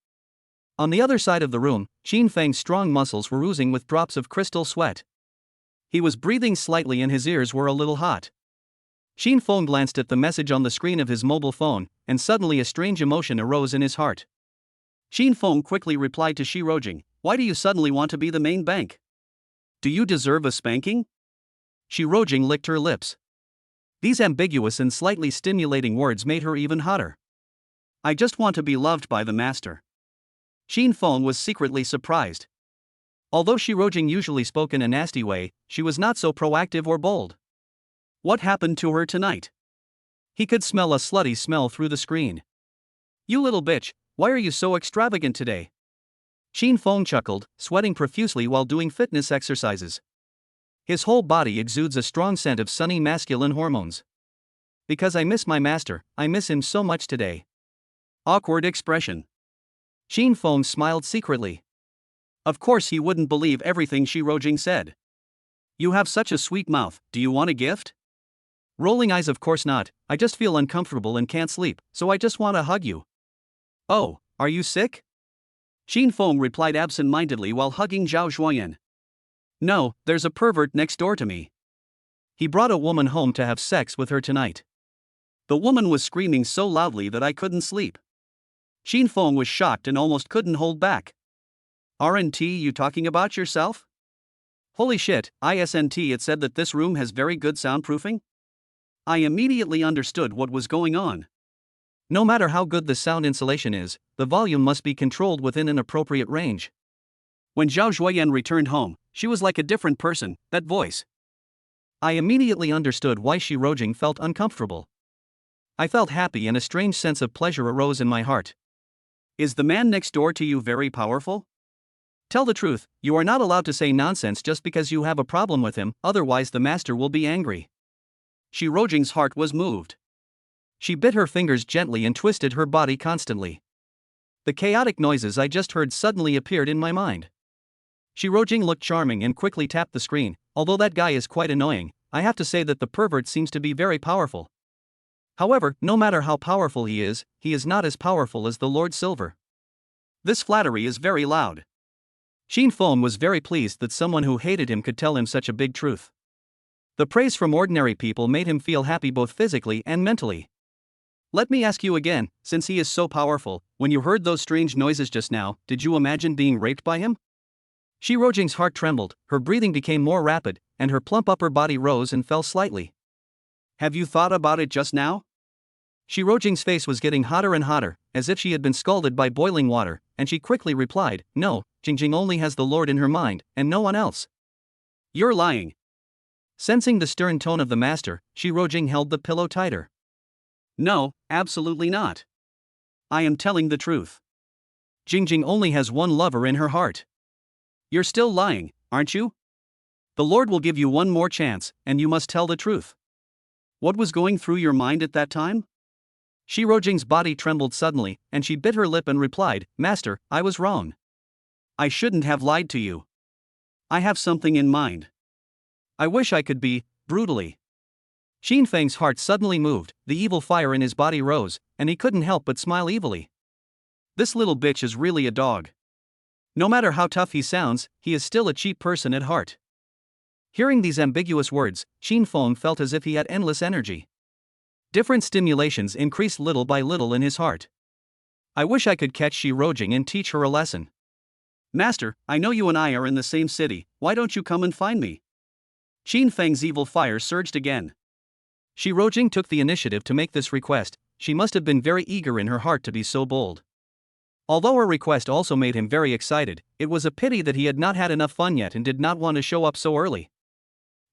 On the other side of the room, Qin Feng's strong muscles were oozing with drops of crystal sweat. He was breathing slightly and his ears were a little hot. Qin Feng glanced at the message on the screen of his mobile phone, and suddenly a strange emotion arose in his heart. Qin Feng quickly replied to Shi Rojing, "Why do you suddenly want to be the main bank? Do you deserve a spanking?" Shi Rojing licked her lips. These ambiguous and slightly stimulating words made her even hotter. "I just want to be loved by the master." Qin Feng was secretly surprised. Although Shi Rojing usually spoke in a nasty way, she was not so proactive or bold. What happened to her tonight? He could smell a slutty smell through the screen. "You little bitch, why are you so extravagant today?" Qin Feng chuckled, sweating profusely while doing fitness exercises. His whole body exudes a strong scent of sunny masculine hormones. "Because I miss my master, I miss him so much today." Awkward expression. Shin Feng smiled secretly. Of course he wouldn't believe everything Shi Rojing said. You have such a sweet mouth, do you want a gift? Rolling eyes, of course not, I just feel uncomfortable and can't sleep, so I just want to hug you. Oh, are you sick? Shin Feng replied absent-mindedly while hugging Zhao Zhuoyan. No, there's a pervert next door to me. He brought a woman home to have sex with her tonight. The woman was screaming so loudly that I couldn't sleep. Shin Feng was shocked and almost couldn't hold back. Aren't you talking about yourself? Holy shit, isn't it said that this room has very good soundproofing? I immediately understood what was going on. No matter how good the sound insulation is, the volume must be controlled within an appropriate range. When Zhao Zhuoyan returned home, she was like a different person, that voice. I immediately understood why Shi Rojing felt uncomfortable. I felt happy and a strange sense of pleasure arose in my heart. Is the man next door to you very powerful? Tell the truth, you are not allowed to say nonsense just because you have a problem with him, otherwise the master will be angry. Shi Rojing's heart was moved. She bit her fingers gently and twisted her body constantly. The chaotic noises I just heard suddenly appeared in my mind. Shi Rojing looked charming and quickly tapped the screen. Although that guy is quite annoying, I have to say that the pervert seems to be very powerful. However, no matter how powerful he is not as powerful as the Lord Silver. This flattery is very loud. Shin Feng was very pleased that someone who hated him could tell him such a big truth. The praise from ordinary people made him feel happy both physically and mentally. Let me ask you again, since he is so powerful, when you heard those strange noises just now, did you imagine being raped by him? Shi Rojing's heart trembled, her breathing became more rapid, and her plump upper body rose and fell slightly. Have you thought about it just now? Shi Rojing's face was getting hotter and hotter, as if she had been scalded by boiling water, and she quickly replied, No, Jingjing only has the Lord in her mind, and no one else. You're lying. Sensing the stern tone of the master, Shi Rojing held the pillow tighter. No, absolutely not. I am telling the truth. Jingjing only has one lover in her heart. You're still lying, aren't you? The Lord will give you one more chance, and you must tell the truth. What was going through your mind at that time? Shi Rojing's body trembled suddenly, and she bit her lip and replied, Master, I was wrong. I shouldn't have lied to you. I have something in mind. I wish I could be, brutally. Shin Feng's heart suddenly moved, the evil fire in his body rose, and he couldn't help but smile evilly. This little bitch is really a dog. No matter how tough he sounds, he is still a cheap person at heart. Hearing these ambiguous words, Shin Feng felt as if he had endless energy. Different stimulations increased little by little in his heart. I wish I could catch Shi Rojing and teach her a lesson. Master, I know you and I are in the same city, why don't you come and find me? Shin Feng's evil fire surged again. Shi Rojing took the initiative to make this request. She must have been very eager in her heart to be so bold. Although her request also made him very excited, it was a pity that he had not had enough fun yet and did not want to show up so early.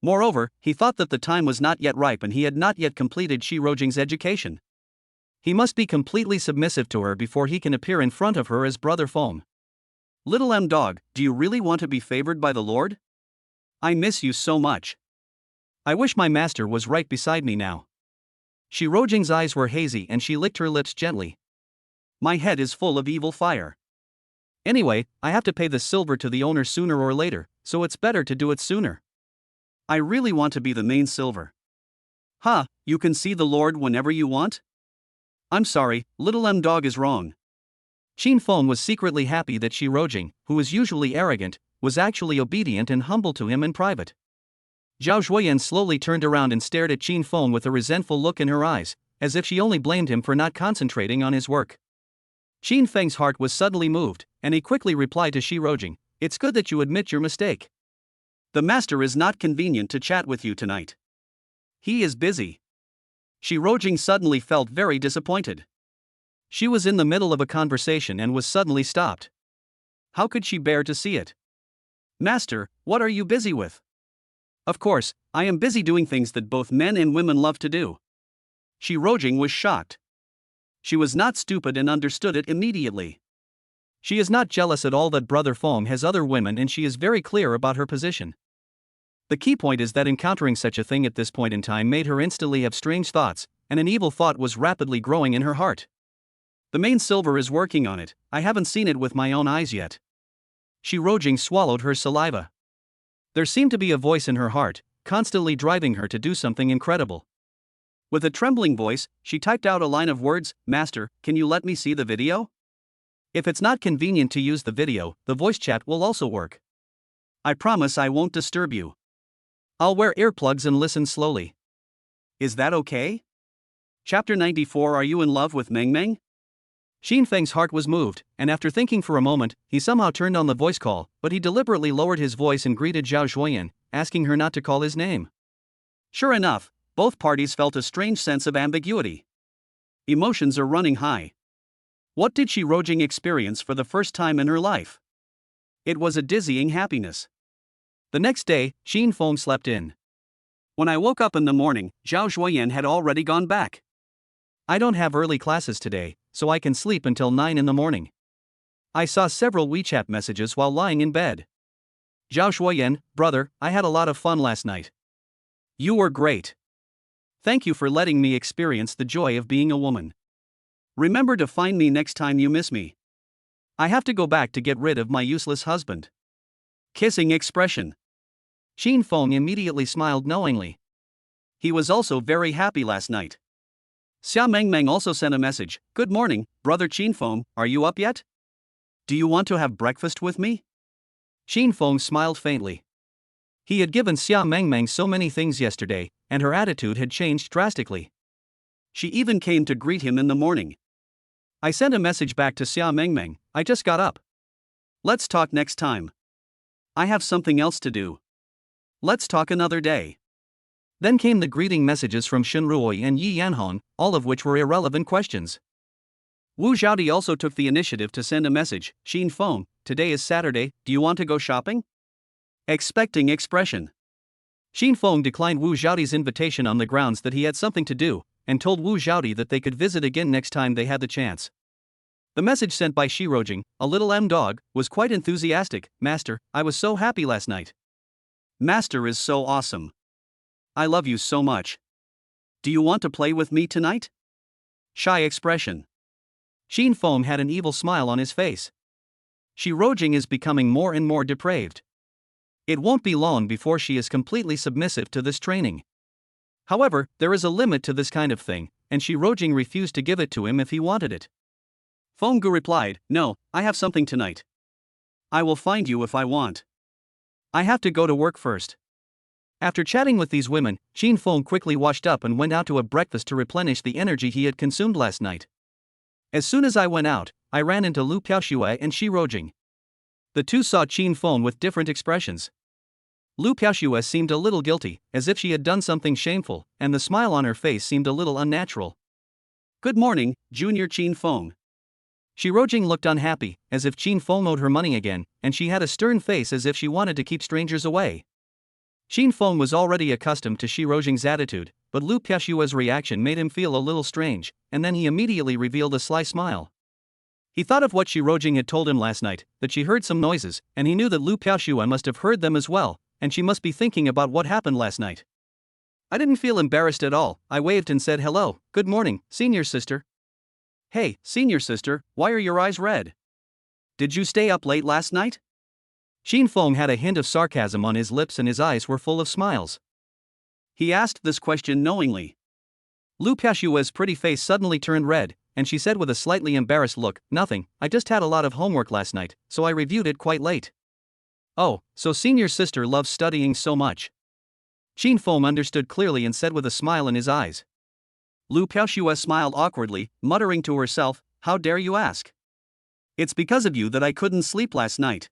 Moreover, he thought that the time was not yet ripe and he had not yet completed Shi Rojing's education. He must be completely submissive to her before he can appear in front of her as Brother Feng. Little M dog, do you really want to be favored by the Lord? I miss you so much. I wish my master was right beside me now. Shi Rojing's eyes were hazy and she licked her lips gently. My head is full of evil fire. Anyway, I have to pay the silver to the owner sooner or later, so it's better to do it sooner. I really want to be the main silver. Ha, you can see the Lord whenever you want? I'm sorry, little M dog is wrong. Shin Feng was secretly happy that Shi Rojing, who is usually arrogant, was actually obedient and humble to him in private. Zhao Zhuoyan slowly turned around and stared at Shin Feng with a resentful look in her eyes, as if she only blamed him for not concentrating on his work. Shin Feng's heart was suddenly moved, and he quickly replied to Shi Rojing, It's good that you admit your mistake. The master is not convenient to chat with you tonight. He is busy. Shi Rojing suddenly felt very disappointed. She was in the middle of a conversation and was suddenly stopped. How could she bear to see it? Master, what are you busy with? Of course, I am busy doing things that both men and women love to do. Shi Rojing was shocked. She was not stupid and understood it immediately. She is not jealous at all that Brother Feng has other women and she is very clear about her position. The key point is that encountering such a thing at this point in time made her instantly have strange thoughts, and an evil thought was rapidly growing in her heart. The main silver is working on it, I haven't seen it with my own eyes yet. Shi Rojing swallowed her saliva. There seemed to be a voice in her heart, constantly driving her to do something incredible. With a trembling voice, she typed out a line of words, "Master, can you let me see the video? If it's not convenient to use the video, the voice chat will also work. I promise I won't disturb you. I'll wear earplugs and listen slowly. Is that okay?" Chapter 94. Are you in love with Meng Meng? Xin Feng's heart was moved, and after thinking for a moment, he somehow turned on the voice call, but he deliberately lowered his voice and greeted Zhao Zhuoyan, asking her not to call his name. Sure enough, both parties felt a strange sense of ambiguity. Emotions are running high. What did Shi Rojing experience for the first time in her life? It was a dizzying happiness. The next day, Xin Feng slept in. When I woke up in the morning, Zhao Zhuoyan had already gone back. I don't have early classes today, so I can sleep until 9 in the morning. I saw several WeChat messages while lying in bed. Zhao Zhuoyan, brother, I had a lot of fun last night. You were great. Thank you for letting me experience the joy of being a woman. Remember to find me next time you miss me. I have to go back to get rid of my useless husband. Kissing expression. Xin Feng immediately smiled knowingly. He was also very happy last night. Xia Mengmeng also sent a message. Good morning, brother Xin Feng, are you up yet? Do you want to have breakfast with me? Xin Feng smiled faintly. He had given Xia Mengmeng so many things yesterday, and her attitude had changed drastically. She even came to greet him in the morning. I sent a message back to Xia Mengmeng. I just got up. Let's talk next time. I have something else to do. Let's talk another day. Then came the greeting messages from Shin Ruoi and Yi Yanhong, all of which were irrelevant questions. Wu Zhaodi also took the initiative to send a message. Xin Feng, today is Saturday, do you want to go shopping? Expecting expression. Xin Feng declined Wu Zhaodi's invitation on the grounds that he had something to do, and told Wu Zhaodi that they could visit again next time they had the chance. The message sent by Shi Rojing, a little M-dog, was quite enthusiastic. Master, I was so happy last night. Master is so awesome. I love you so much. Do you want to play with me tonight? Shy expression. Xin Feng had an evil smile on his face. Shi Rojing is becoming more and more depraved. It won't be long before she is completely submissive to this training. However, there is a limit to this kind of thing, and Shi Rojing refused to give it to him if he wanted it. Feng Gu replied, No, I have something tonight. I will find you if I want. I have to go to work first. After chatting with these women, Xin Feng quickly washed up and went out to a breakfast to replenish the energy he had consumed last night. As soon as I went out, I ran into Lu Piaoxue and Shi Rojing. The two saw Xin Feng with different expressions. Lu Piaoxue seemed a little guilty, as if she had done something shameful, and the smile on her face seemed a little unnatural. Good morning, Junior Xin Feng. Shi Rojing looked unhappy, as if Xin Feng owed her money again, and she had a stern face as if she wanted to keep strangers away. Xin Feng was already accustomed to Shi Rojing's attitude, but Lu Piaoxue's reaction made him feel a little strange, and then he immediately revealed a sly smile. He thought of what Shi Rojing had told him last night, that she heard some noises, and he knew that Lu Piaoxue must have heard them as well, and she must be thinking about what happened last night. I didn't feel embarrassed at all. I waved and said hello, good morning, senior sister. Hey, senior sister, why are your eyes red? Did you stay up late last night? Xin Feng had a hint of sarcasm on his lips and his eyes were full of smiles. He asked this question knowingly. Lu Piaoxue's pretty face suddenly turned red, and she said with a slightly embarrassed look, Nothing, I just had a lot of homework last night, so I reviewed it quite late. Oh, so senior sister loves studying so much. Xin Feng understood clearly and said with a smile in his eyes. Lu Piaoxue smiled awkwardly, muttering to herself, How dare you ask? It's because of you that I couldn't sleep last night.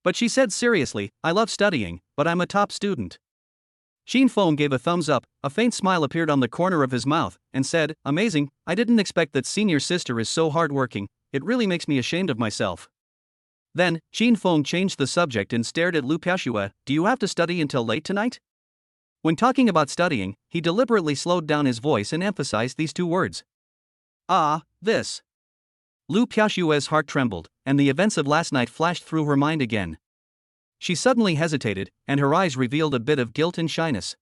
But she said seriously, I love studying, but I'm a top student. Xin Feng gave a thumbs up, a faint smile appeared on the corner of his mouth, and said, Amazing, I didn't expect that senior sister is so hardworking, it really makes me ashamed of myself. Then, Xin Feng changed the subject and stared at Lu Piaoxue, Do you have to study until late tonight? When talking about studying, he deliberately slowed down his voice and emphasized these two words. This. Lu Piaoxue's heart trembled, and the events of last night flashed through her mind again. She suddenly hesitated, and her eyes revealed a bit of guilt and shyness.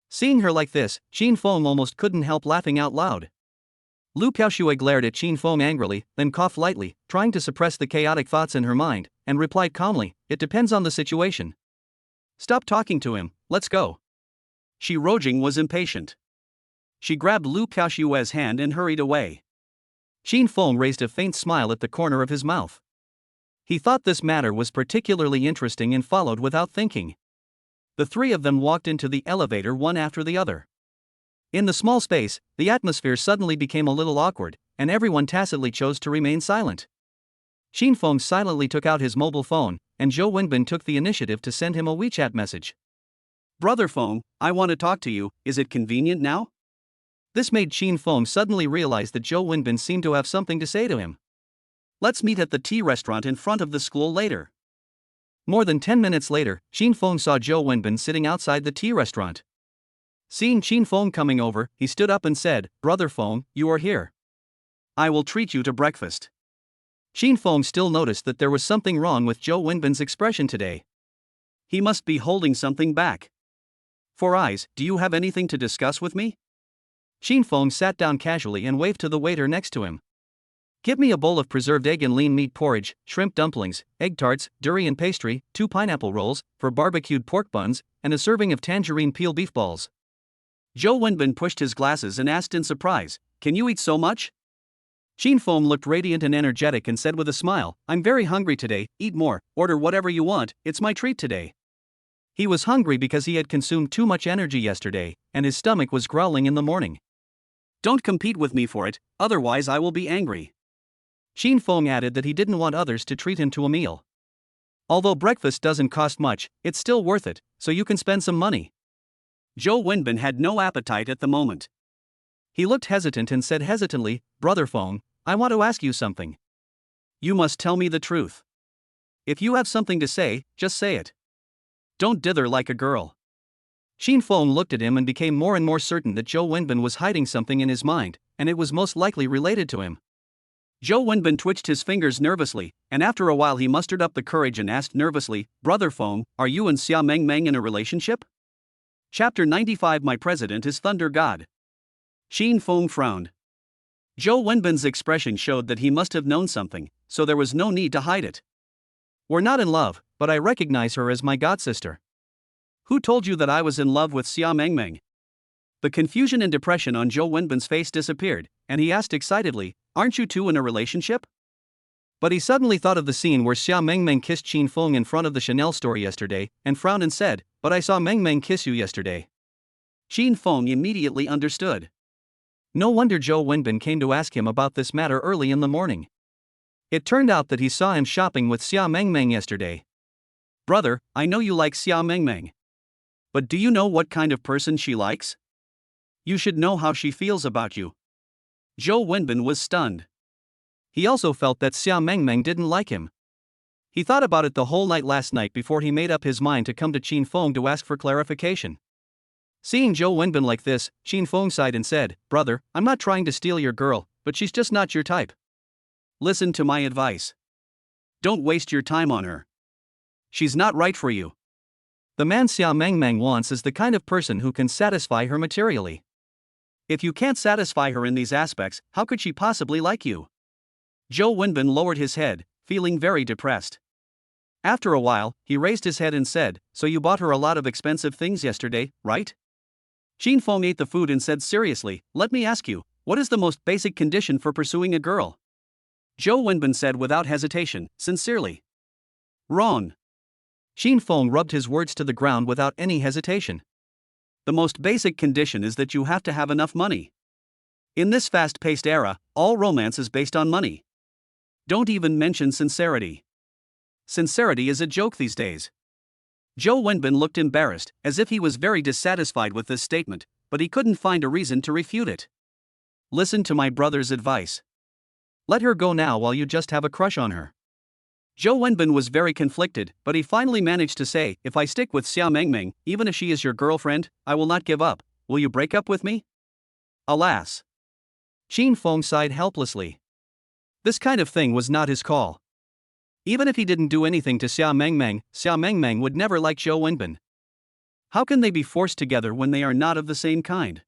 Seeing her like this, Xin Feng almost couldn't help laughing out loud. Lu Piaoxue glared at Qin Feng angrily, then coughed lightly, trying to suppress the chaotic thoughts in her mind, and replied calmly, "It depends on the situation." "Stop talking to him, let's go." Shi Rojing was impatient. She grabbed Lu Piaoxue's hand and hurried away. Qin Feng raised a faint smile at the corner of his mouth. He thought this matter was particularly interesting and followed without thinking. The three of them walked into the elevator one after the other. In the small space, the atmosphere suddenly became a little awkward, and everyone tacitly chose to remain silent. Qin Feng silently took out his mobile phone, and Zhou Wenbin took the initiative to send him a WeChat message. "Brother Feng, I want to talk to you, is it convenient now?" This made Qin Feng suddenly realize that Zhou Wenbin seemed to have something to say to him. "Let's meet at the tea restaurant in front of the school later." More than 10 minutes later, Qin Feng saw Zhou Wenbin sitting outside the tea restaurant. Seeing Qin Feng coming over, he stood up and said, "Brother Feng, you are here. I will treat you to breakfast." Qin Feng still noticed that there was something wrong with Zhou Wenbin's expression today. He must be holding something back. "For eyes, do you have anything to discuss with me?" Qin Feng sat down casually and waved to the waiter next to him. "Give me a bowl of preserved egg and lean meat porridge, shrimp dumplings, egg tarts, durian pastry, 2 pineapple rolls, 4 barbecued pork buns, and a serving of tangerine peel beef balls." Zhou Wenbin pushed his glasses and asked in surprise, "Can you eat so much?" Qin Feng looked radiant and energetic and said with a smile, "I'm very hungry today, eat more, order whatever you want, it's my treat today." He was hungry because he had consumed too much energy yesterday, and his stomach was growling in the morning. "Don't compete with me for it, otherwise I will be angry." Qin Feng added that he didn't want others to treat him to a meal. "Although breakfast doesn't cost much, it's still worth it, so you can spend some money." Zhou Wenbin had no appetite at the moment. He looked hesitant and said hesitantly, "Brother Feng, I want to ask you something." "You must tell me the truth. If you have something to say, just say it. Don't dither like a girl." Qin Feng looked at him and became more and more certain that Zhou Wenbin was hiding something in his mind, and it was most likely related to him. Zhou Wenbin twitched his fingers nervously, and after a while he mustered up the courage and asked nervously, "Brother Feng, are you and Xia Mengmeng in a relationship?" Chapter 95. My president is Thunder God. Qin Feng frowned. Zhou Wenbin's expression showed that he must have known something, so there was no need to hide it. "We're not in love, but I recognize her as my godsister." "Who told you that I was in love with Xia Mengmeng?" The confusion and depression on Zhou Wenbin's face disappeared, and he asked excitedly, "Aren't you two in a relationship?" But he suddenly thought of the scene where Xia Mengmeng kissed Qin Feng in front of the Chanel store yesterday, and frowned and said, "But I saw Mengmeng kiss you yesterday." Qin Feng immediately understood. No wonder Zhou Wenbin came to ask him about this matter early in the morning. It turned out that he saw him shopping with Xia Mengmeng yesterday. "Brother, I know you like Xia Mengmeng. But do you know what kind of person she likes? You should know how she feels about you." Zhou Wenbin was stunned. He also felt that Xia Mengmeng didn't like him. He thought about it the whole night last night before he made up his mind to come to Qin Feng to ask for clarification. Seeing Zhou Wenbin like this, Qin Feng sighed and said, "Brother, I'm not trying to steal your girl, but she's just not your type. Listen to my advice. Don't waste your time on her. She's not right for you. The man Xia Mengmeng wants is the kind of person who can satisfy her materially. If you can't satisfy her in these aspects, how could she possibly like you?" Zhou Wenbin lowered his head, feeling very depressed. After a while, he raised his head and said, "So you bought her a lot of expensive things yesterday, right?" Qin Feng ate the food and said seriously, "Let me ask you, what is the most basic condition for pursuing a girl?" Zhou Wenbin said without hesitation, sincerely. "Wrong." Qin Feng rubbed his words to the ground without any hesitation. "The most basic condition is that you have to have enough money. In this fast-paced era, all romance is based on money. Don't even mention sincerity. Sincerity is a joke these days." Zhou Wenbin looked embarrassed, as if he was very dissatisfied with this statement, but he couldn't find a reason to refute it. "Listen to my brother's advice. Let her go now while you just have a crush on her." Zhou Wenbin was very conflicted, but he finally managed to say, "If I stick with Xia Mengmeng, even if she is your girlfriend, I will not give up. Will you break up with me?" Alas. Qin Feng sighed helplessly. This kind of thing was not his call. Even if he didn't do anything to Xia Mengmeng would never like Zhou Wenbin. How can they be forced together when they are not of the same kind?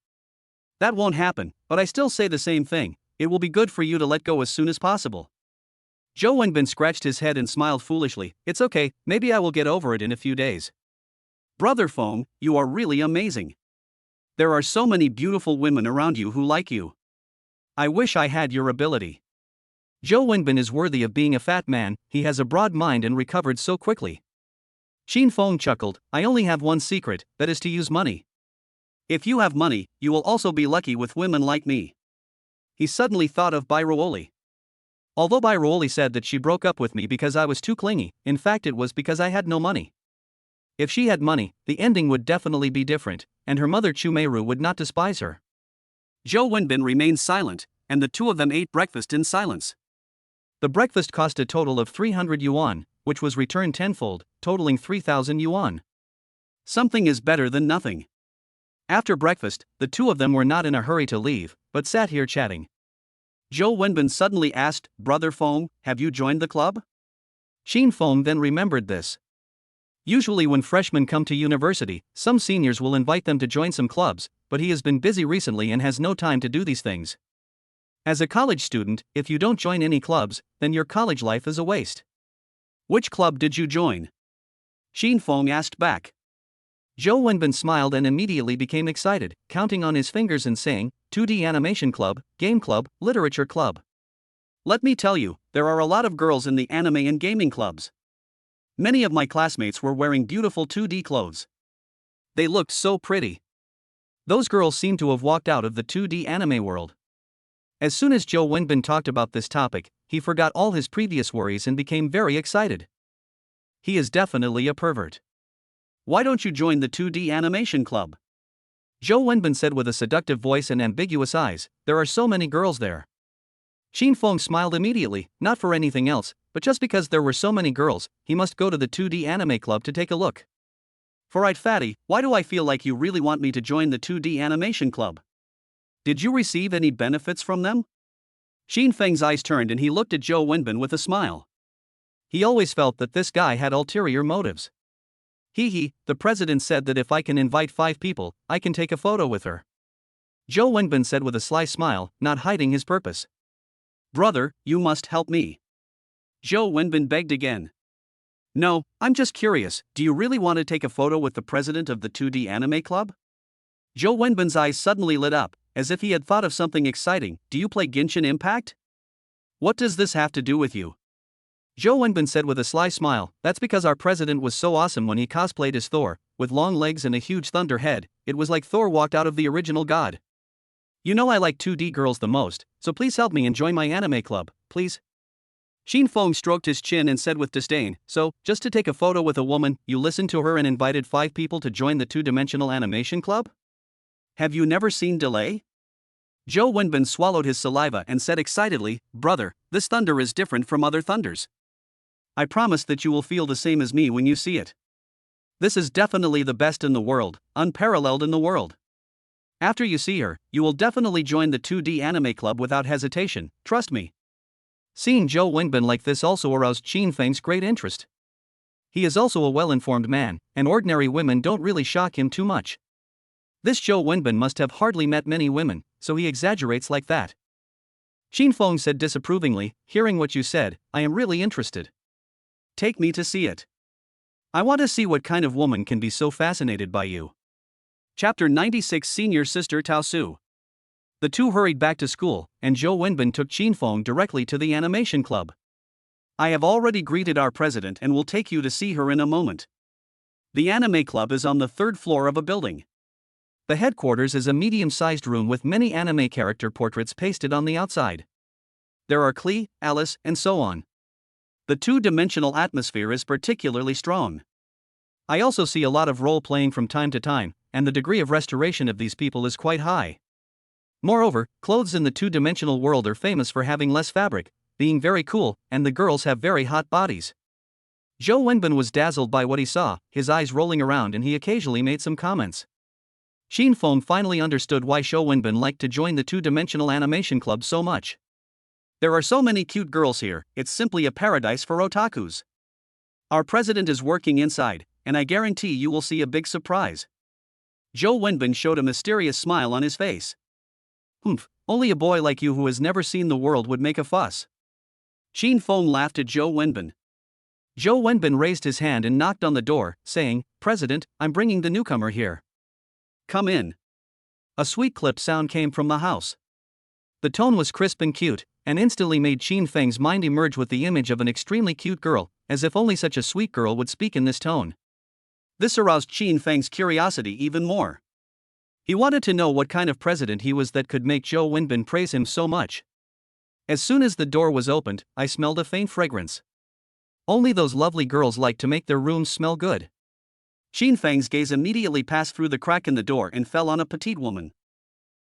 That won't happen, but I still say the same thing. it will be good for you to let go as soon as possible. Zhou Wenbin scratched his head and smiled foolishly. It's okay, maybe I will get over it in a few days. Brother Feng, you are really amazing. There are so many beautiful women around you who like you. I wish I had your ability. Zhou Wenbin is worthy of being a fat man, he has a broad mind and recovered so quickly. Shin Feng chuckled, I only have one secret, that is to use money. If you have money, you will also be lucky with women like me. He suddenly thought of Bairuoli. Although Bairuoli said that she broke up with me because I was too clingy, in fact it was because I had no money. If she had money, the ending would definitely be different, and her mother Chu Meiru would not despise her. Zhou Wenbin remained silent, and the two of them ate breakfast in silence. The breakfast cost a total of 300 yuan, which was returned tenfold, totaling 3,000 yuan. Something is better than nothing. After breakfast, the two of them were not in a hurry to leave, but sat here chatting. Zhou Wenbin suddenly asked, Brother Feng, have you joined the club? Shin Feng then remembered this. Usually when freshmen come to university, some seniors will invite them to join some clubs, but he has been busy recently and has no time to do these things. As a college student, if you don't join any clubs, then your college life is a waste. Which club did you join? Shin Feng asked back. Zhou Wenbin smiled and immediately became excited, counting on his fingers and saying, 2D animation club, game club, literature club. Let me tell you, there are a lot of girls in the anime and gaming clubs. Many of my classmates were wearing beautiful 2D clothes. They looked so pretty. Those girls seemed to have walked out of the 2D anime world. As soon as Zhou Wenbin talked about this topic, he forgot all his previous worries and became very excited. He is definitely a pervert. Why don't you join the 2D animation club? Zhou Wenbin said with a seductive voice and ambiguous eyes, there are so many girls there. Shin Feng smiled immediately, not for anything else, but just because there were so many girls, he must go to the 2D anime club to take a look. For right fatty, why do I feel like you really want me to join the 2D animation club? Did you receive any benefits from them? Shin Feng's eyes turned and he looked at Zhou Wenbin with a smile. He always felt that this guy had ulterior motives. The president said that if I can invite 5 people, I can take a photo with her. Zhou Wenbin said with a sly smile, not hiding his purpose. Brother, you must help me. Zhou Wenbin begged again. No, I'm just curious, do you really want to take a photo with the president of the 2D anime club? Zhou Wenbin's eyes suddenly lit up, as if he had thought of something exciting. Do you play Genshin Impact? What does this have to do with you? Zhou Wenbin said with a sly smile, that's because our president was so awesome when he cosplayed as Thor, with long legs and a huge thunder head, it was like Thor walked out of the original god. You know I like 2D girls the most, so please help me and join my anime club, please. Shin Feng stroked his chin and said with disdain, so, just to take a photo with a woman, you listened to her and invited 5 people to join the 2-dimensional animation club? Have you never seen Delay? Zhou Wenbin swallowed his saliva and said excitedly, brother, this thunder is different from other thunders. I promise that you will feel the same as me when you see it. This is definitely the best in the world, unparalleled in the world. After you see her, you will definitely join the 2D anime club without hesitation, trust me. Seeing Zhou Wenbin like this also aroused Shin Feng's great interest. He is also a well-informed man, and ordinary women don't really shock him too much. This Zhou Wenbin must have hardly met many women, so he exaggerates like that. Shin Feng said disapprovingly, hearing what you said, I am really interested. Take me to see it. I want to see what kind of woman can be so fascinated by you. Chapter 96 Senior Sister Tao Su. The two hurried back to school, and Zhou Wenbin took Shin Feng directly to the animation club. I have already greeted our president and will take you to see her in a moment. The anime club is on the 3rd floor of a building. The headquarters is a medium-sized room with many anime character portraits pasted on the outside. There are Klee, Alice, and so on. The 2-dimensional atmosphere is particularly strong. I also see a lot of role-playing from time to time, and the degree of restoration of these people is quite high. Moreover, clothes in the 2-dimensional world are famous for having less fabric, being very cool, and the girls have very hot bodies. Zhou Wenbin was dazzled by what he saw, his eyes rolling around, and he occasionally made some comments. Shin Feng finally understood why Zhou Wenbin liked to join the 2-dimensional animation club so much. There are so many cute girls here, it's simply a paradise for otakus. Our president is working inside, and I guarantee you will see a big surprise. Zhou Wenbin showed a mysterious smile on his face. only a boy like you who has never seen the world would make a fuss. Shin Feng laughed at Zhou Wenbin. Zhou Wenbin raised his hand and knocked on the door, saying, "President, I'm bringing the newcomer here. Come in." A sweet clip sound came from the house. The tone was crisp and cute, and instantly made Qin Feng's mind emerge with the image of an extremely cute girl, as if only such a sweet girl would speak in this tone. This aroused Qin Feng's curiosity even more. He wanted to know what kind of president he was that could make Zhou Wenbin praise him so much. As soon as the door was opened, I smelled a faint fragrance. Only those lovely girls like to make their rooms smell good. Qin Feng's gaze immediately passed through the crack in the door and fell on a petite woman.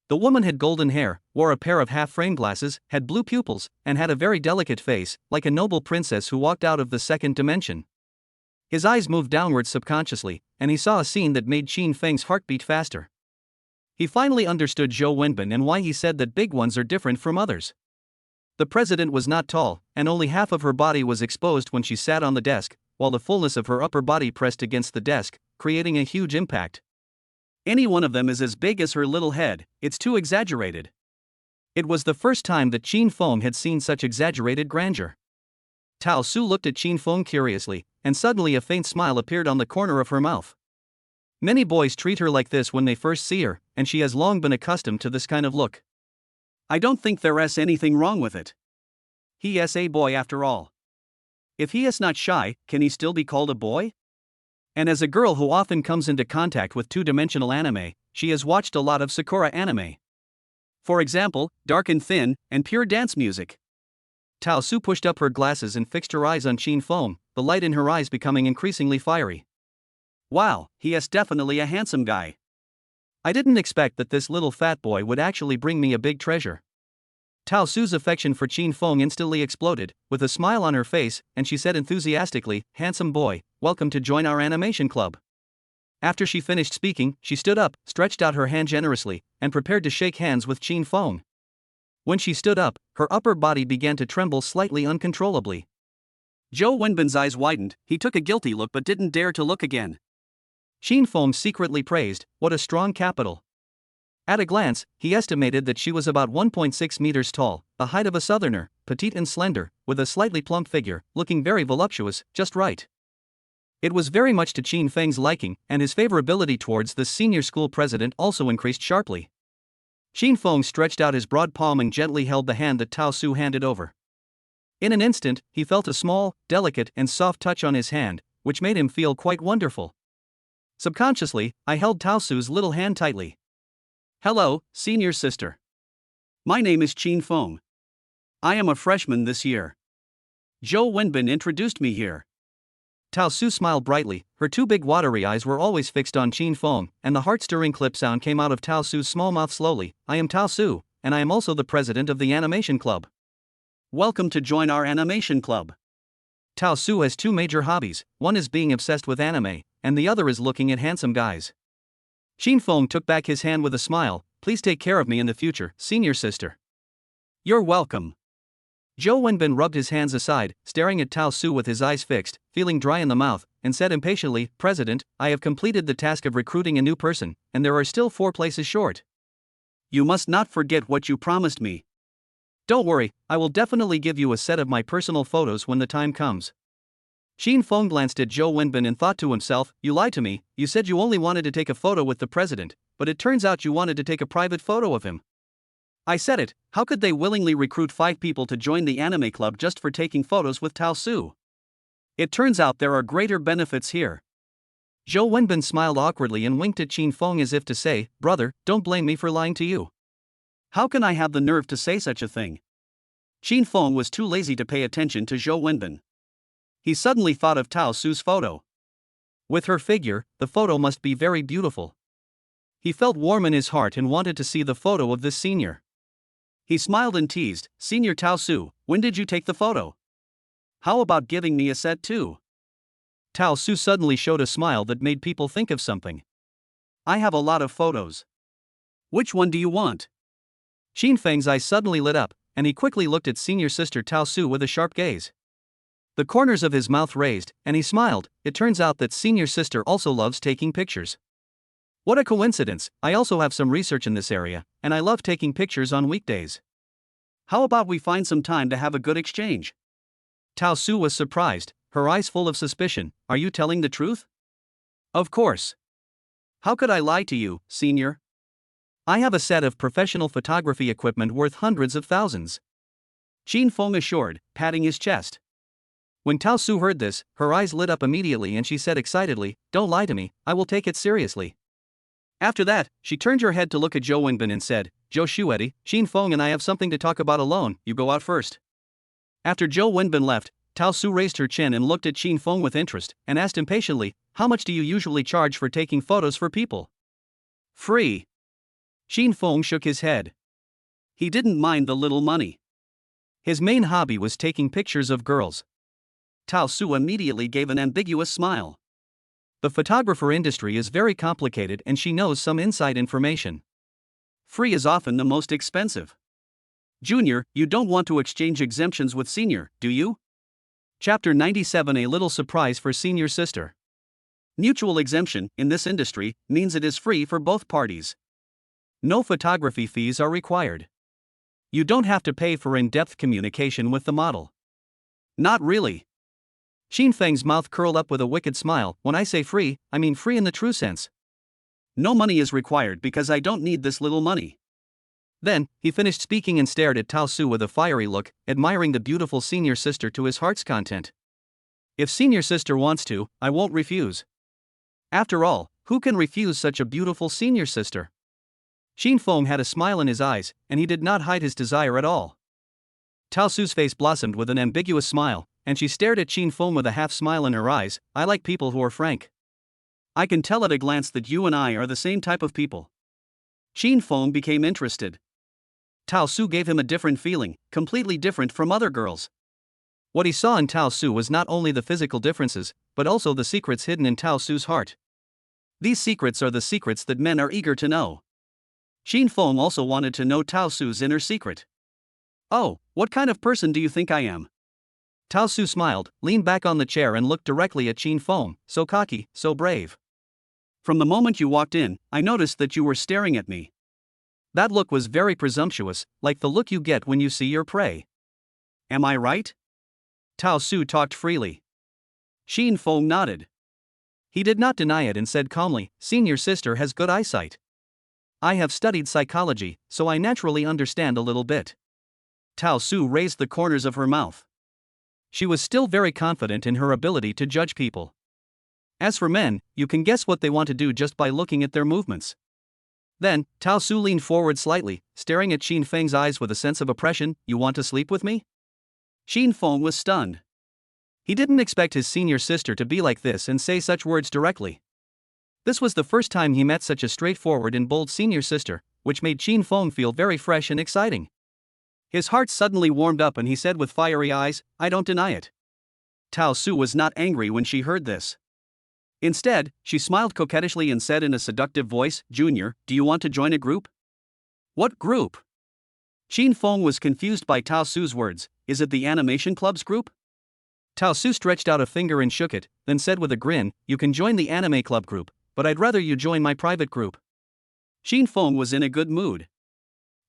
The woman had golden hair, wore a pair of half-frame glasses, had blue pupils, and had a very delicate face, like a noble princess who walked out of the second dimension. His eyes moved downwards subconsciously, and he saw a scene that made Qin Feng's heart beat faster. He finally understood Zhou Wenbin and why he said that big ones are different from others. The president was not tall, and only half of her body was exposed when she sat on the desk, while the fullness of her upper body pressed against the desk, creating a huge impact. Any one of them is as big as her little head, it's too exaggerated. It was the first time that Qin Feng had seen such exaggerated grandeur. Tao Su looked at Qin Feng curiously, and suddenly a faint smile appeared on the corner of her mouth. Many boys treat her like this when they first see her, and she has long been accustomed to this kind of look. I don't think there's anything wrong with it. He is a boy after all. If he is not shy, can he still be called a boy? And as a girl who often comes into contact with two-dimensional anime, she has watched a lot of Sakura anime. For example, Dark and Thin, and pure dance music. Tao Su pushed up her glasses and fixed her eyes on Qin Feng, the light in her eyes becoming increasingly fiery. Wow, he is definitely a handsome guy. I didn't expect that this little fat boy would actually bring me a big treasure. Tao Su's affection for Qin Feng instantly exploded, with a smile on her face, and she said enthusiastically, "Handsome boy, welcome to join our animation club." After she finished speaking, she stood up, stretched out her hand generously, and prepared to shake hands with Qin Feng. When she stood up, her upper body began to tremble slightly uncontrollably. Zhou Wenbin's eyes widened, he took a guilty look but didn't dare to look again. Qin Feng secretly praised, "What a strong capital." At a glance, he estimated that she was about 1.6 meters tall, the height of a southerner, petite and slender, with a slightly plump figure, looking very voluptuous, just right. It was very much to Qin Feng's liking, and his favorability towards the senior school president also increased sharply. Qin Feng stretched out his broad palm and gently held the hand that Tao Su handed over. In an instant, he felt a small, delicate and soft touch on his hand, which made him feel quite wonderful. Subconsciously, I held Tao Su's little hand tightly. "Hello, senior sister. My name is Qin Feng. I am a freshman this year. Zhou Wenbin introduced me here." Tao Su smiled brightly, her two big watery eyes were always fixed on Qin Feng, and the heart-stirring clip sound came out of Tao Su's small mouth slowly. "I am Tao Su, and I am also the president of the animation club. Welcome to join our animation club." Tao Su has two major hobbies, one is being obsessed with anime, and the other is looking at handsome guys. Qin Feng took back his hand with a smile. "Please take care of me in the future, senior sister." "You're welcome." Zhou Wenbin rubbed his hands aside, staring at Tao Su with his eyes fixed, feeling dry in the mouth, and said impatiently, "President, I have completed the task of recruiting a new person, and there are still 4 places short. You must not forget what you promised me. Don't worry, I will definitely give you a set of my personal photos when the time comes." Qin Feng glanced at Zhou Wenbin and thought to himself, "You lied to me, you said you only wanted to take a photo with the president, but it turns out you wanted to take a private photo of him." I said it, how could they willingly recruit 5 people to join the anime club just for taking photos with Tao Su? It turns out there are greater benefits here. Zhou Wenbin smiled awkwardly and winked at Qin Feng as if to say, "Brother, don't blame me for lying to you. How can I have the nerve to say such a thing?" Qin Feng was too lazy to pay attention to Zhou Wenbin. He suddenly thought of Tao Su's photo. With her figure, the photo must be very beautiful. He felt warm in his heart and wanted to see the photo of this senior. He smiled and teased, "Senior Tao Su, when did you take the photo? How about giving me a set too?" Tao Su suddenly showed a smile that made people think of something. "I have a lot of photos. Which one do you want?" Qin Feng's eyes suddenly lit up, and he quickly looked at senior sister Tao Su with a sharp gaze. The corners of his mouth raised, and he smiled. It turns out that senior sister also loves taking pictures. What a coincidence, I also have some research in this area, and I love taking pictures on weekdays. How about we find some time to have a good exchange? Tao Su was surprised, her eyes full of suspicion. Are you telling the truth? Of course. How could I lie to you, senior? I have a set of professional photography equipment worth hundreds of thousands. Shin Feng assured, patting his chest. When Tao Su heard this, her eyes lit up immediately and she said excitedly, "Don't lie to me, I will take it seriously." After that, she turned her head to look at Zhou Wenbin and said, "Zhou Shuedi, Shin Feng and I have something to talk about alone, you go out first." After Zhou Wenbin left, Tao Su raised her chin and looked at Shin Feng with interest, and asked impatiently, "How much do you usually charge for taking photos for people?" "Free." Shin Feng shook his head. He didn't mind the little money. His main hobby was taking pictures of girls. Tao Su immediately gave an ambiguous smile. The photographer industry is very complicated and she knows some inside information. Free is often the most expensive. Junior, you don't want to exchange exemptions with senior, do you? Chapter 97, a little surprise for senior sister. Mutual exemption, in this industry, means it is free for both parties. No photography fees are required. You don't have to pay for in-depth communication with the model. Not really. Shin Feng's mouth curled up with a wicked smile. When I say free, I mean free in the true sense. No money is required because I don't need this little money. Then, he finished speaking and stared at Tao Su with a fiery look, admiring the beautiful senior sister to his heart's content. If senior sister wants to, I won't refuse. After all, who can refuse such a beautiful senior sister? Shin Feng had a smile in his eyes, and he did not hide his desire at all. Tao Su's face blossomed with an ambiguous smile, and she stared at Shin Feng with a half smile in her eyes. I like people who are frank. I can tell at a glance that you and I are the same type of people. Shin Feng became interested. Tao Su gave him a different feeling, completely different from other girls. What he saw in Tao Su was not only the physical differences, but also the secrets hidden in Tao Su's heart. These secrets are the secrets that men are eager to know. Shin Feng also wanted to know Tao Su's inner secret. Oh, what kind of person do you think I am? Tao Su smiled, leaned back on the chair and looked directly at Shin Feng. So cocky, so brave. From the moment you walked in, I noticed that you were staring at me. That look was very presumptuous, like the look you get when you see your prey. Am I right? Tao Su talked freely. Shin Feng nodded. He did not deny it and said calmly, "Senior sister has good eyesight. I have studied psychology, so I naturally understand a little bit." Tao Su raised the corners of her mouth. She was still very confident in her ability to judge people. As for men, you can guess what they want to do just by looking at their movements. Then, Tao Su leaned forward slightly, staring at Shin Feng's eyes with a sense of oppression. "You want to sleep with me?" Shin Feng was stunned. He didn't expect his senior sister to be like this and say such words directly. This was the first time he met such a straightforward and bold senior sister, which made Shin Feng feel very fresh and exciting. His heart suddenly warmed up and he said with fiery eyes, "I don't deny it." Tao Su was not angry when she heard this. Instead, she smiled coquettishly and said in a seductive voice, "Junior, do you want to join a group?" "What group?" Shin Feng was confused by Tao Su's words. "Is it the animation club's group?" Tao Su stretched out a finger and shook it, then said with a grin, "You can join the anime club group, but I'd rather you join my private group." Shin Feng was in a good mood.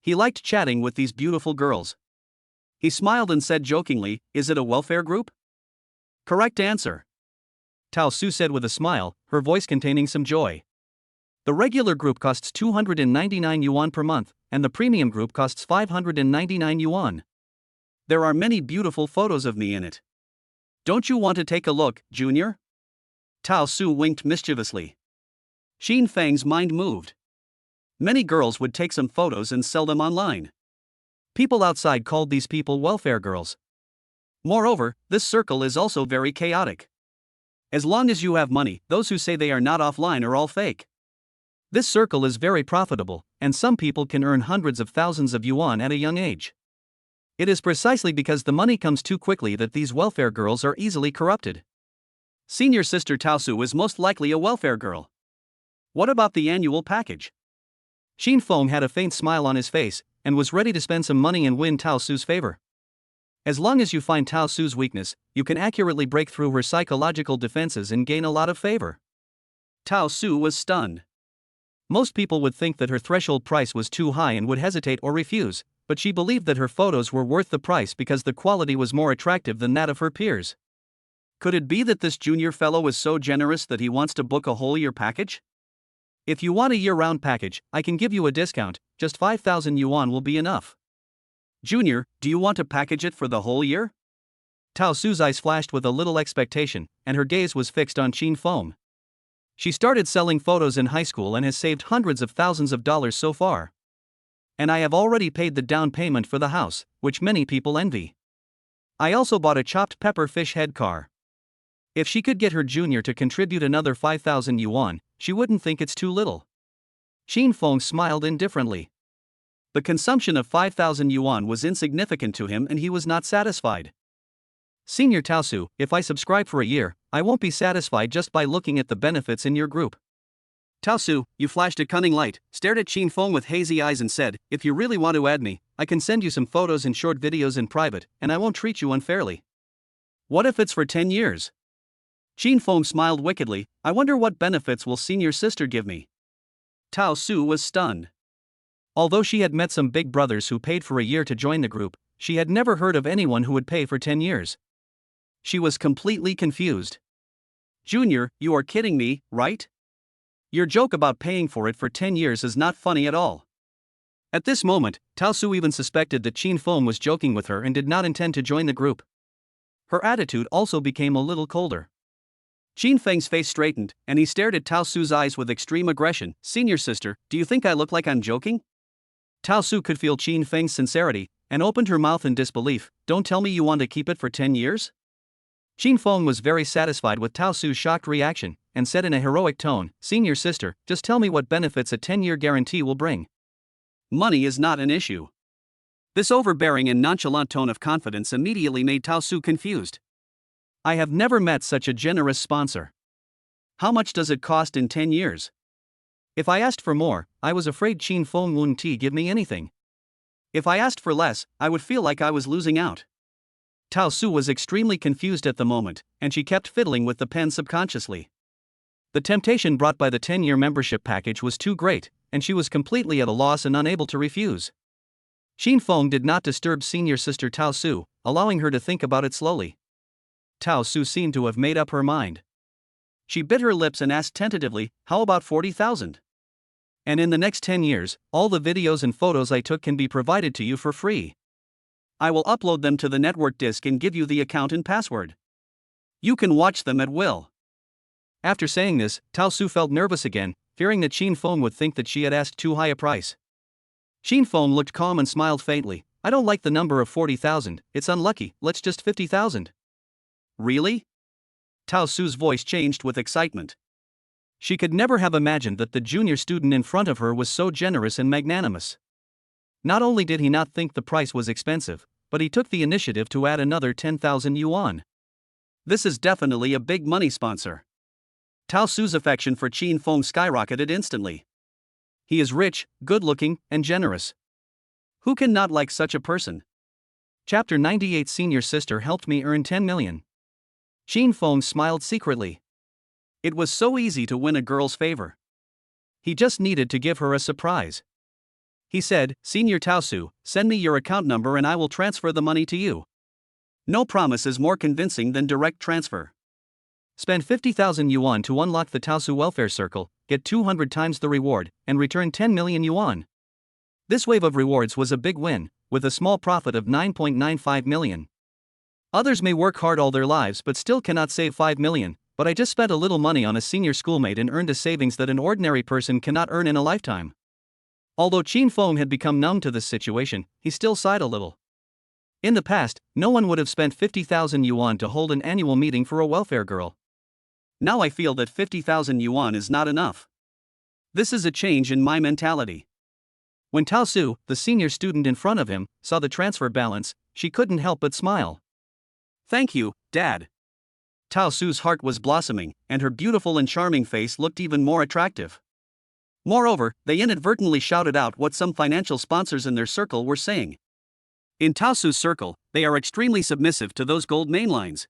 He liked chatting with these beautiful girls. He smiled and said jokingly, "Is it a welfare group?" "Correct answer," Tao Su said with a smile, her voice containing some joy. "The regular group costs 299 yuan per month, and the premium group costs 599 yuan. There are many beautiful photos of me in it. Don't you want to take a look, Junior?" Tao Su winked mischievously. Shin Feng's mind moved. Many girls would take some photos and sell them online. People outside called these people welfare girls. Moreover, this circle is also very chaotic. As long as you have money, those who say they are not offline are all fake. This circle is very profitable, and some people can earn hundreds of thousands of yuan at a young age. It is precisely because the money comes too quickly that these welfare girls are easily corrupted. Senior sister Tao Su is most likely a welfare girl. What about the annual package? Shin Feng had a faint smile on his face, and was ready to spend some money and win Tao Su's favor. As long as you find Tao Su's weakness, you can accurately break through her psychological defenses and gain a lot of favor. Tao Su was stunned. Most people would think that her threshold price was too high and would hesitate or refuse, but she believed that her photos were worth the price because the quality was more attractive than that of her peers. Could it be that this junior fellow is so generous that he wants to book a whole year package? If you want a year-round package, I can give you a discount, just 5,000 yuan will be enough. Junior, do you want to package it for the whole year? Tao Su's eyes flashed with a little expectation, and her gaze was fixed on Shin Feng. She started selling photos in high school and has saved hundreds of thousands of dollars so far. And I have already paid the down payment for the house, which many people envy. I also bought a chopped pepper fish head car. If she could get her junior to contribute another 5,000 yuan, she wouldn't think it's too little. Shin Feng smiled indifferently. The consumption of 5,000 yuan was insignificant to him and he was not satisfied. Senior Tao Su, if I subscribe for a year, I won't be satisfied just by looking at the benefits in your group. Tao Su, you flashed a cunning light, stared at Shin Feng with hazy eyes and said, if you really want to add me, I can send you some photos and short videos in private, and I won't treat you unfairly. What if it's for 10 years? Shin Feng smiled wickedly, I wonder what benefits will senior sister give me. Tao Su was stunned. Although she had met some big brothers who paid for a year to join the group, she had never heard of anyone who would pay for 10 years. She was completely confused. Junior, you are kidding me, right? Your joke about paying for it for 10 years is not funny at all. At this moment, Tao Su even suspected that Shin Feng was joking with her and did not intend to join the group. Her attitude also became a little colder. Shin Feng's face straightened, and he stared at Tao Su's eyes with extreme aggression. Senior sister, do you think I look like I'm joking? Tao Su could feel Shin Feng's sincerity, and opened her mouth in disbelief. Don't tell me you want to keep it for 10 years? Shin Feng was very satisfied with Tao Su's shocked reaction, and said in a heroic tone, Senior sister, just tell me what benefits a 10-year guarantee will bring. Money is not an issue. This overbearing and nonchalant tone of confidence immediately made Tao Su confused. I have never met such a generous sponsor. How much does it cost in 10 years? If I asked for more, I was afraid Shin Feng wouldn't give me anything. If I asked for less, I would feel like I was losing out. Tao Su was extremely confused at the moment, and she kept fiddling with the pen subconsciously. The temptation brought by the 10-year membership package was too great, and she was completely at a loss and unable to refuse. Shin Feng did not disturb senior sister Tao Su, allowing her to think about it slowly. Tao Su seemed to have made up her mind. She bit her lips and asked tentatively, how about 40,000? And in the next 10 years, all the videos and photos I took can be provided to you for free. I will upload them to the network disk and give you the account and password. You can watch them at will. After saying this, Tao Su felt nervous again, fearing that Shin Feng would think that she had asked too high a price. Shin Feng looked calm and smiled faintly. I don't like the number of 40,000, it's unlucky, let's just 50,000. Really? Tao Su's voice changed with excitement. She could never have imagined that the junior student in front of her was so generous and magnanimous. Not only did he not think the price was expensive, but he took the initiative to add another 10,000 yuan. This is definitely a big money sponsor. Tao Su's affection for Shin Feng skyrocketed instantly. He is rich, good-looking, and generous. Who can not like such a person? Chapter 98 Senior sister helped me earn 10 million. Shin Feng smiled secretly. It was so easy to win a girl's favor. He just needed to give her a surprise. He said, Senior Tao Su, send me your account number and I will transfer the money to you. No promise is more convincing than direct transfer. Spend 50,000 yuan to unlock the Tao Su welfare circle, get 200 times the reward, and return 10 million yuan. This wave of rewards was a big win, with a small profit of 9.95 million. Others may work hard all their lives but still cannot save 5 million, but I just spent a little money on a senior schoolmate and earned a savings that an ordinary person cannot earn in a lifetime. Although Shin Feng had become numb to this situation, he still sighed a little. In the past, no one would have spent 50,000 yuan to hold an annual meeting for a welfare girl. Now I feel that 50,000 yuan is not enough. This is a change in my mentality. When Tao Su, the senior student in front of him, saw the transfer balance, she couldn't help but smile. Thank you, Dad. Tao Su's heart was blossoming, and her beautiful and charming face looked even more attractive. Moreover, they inadvertently shouted out what some financial sponsors in their circle were saying. In Tao Su's circle, they are extremely submissive to those gold mainlines.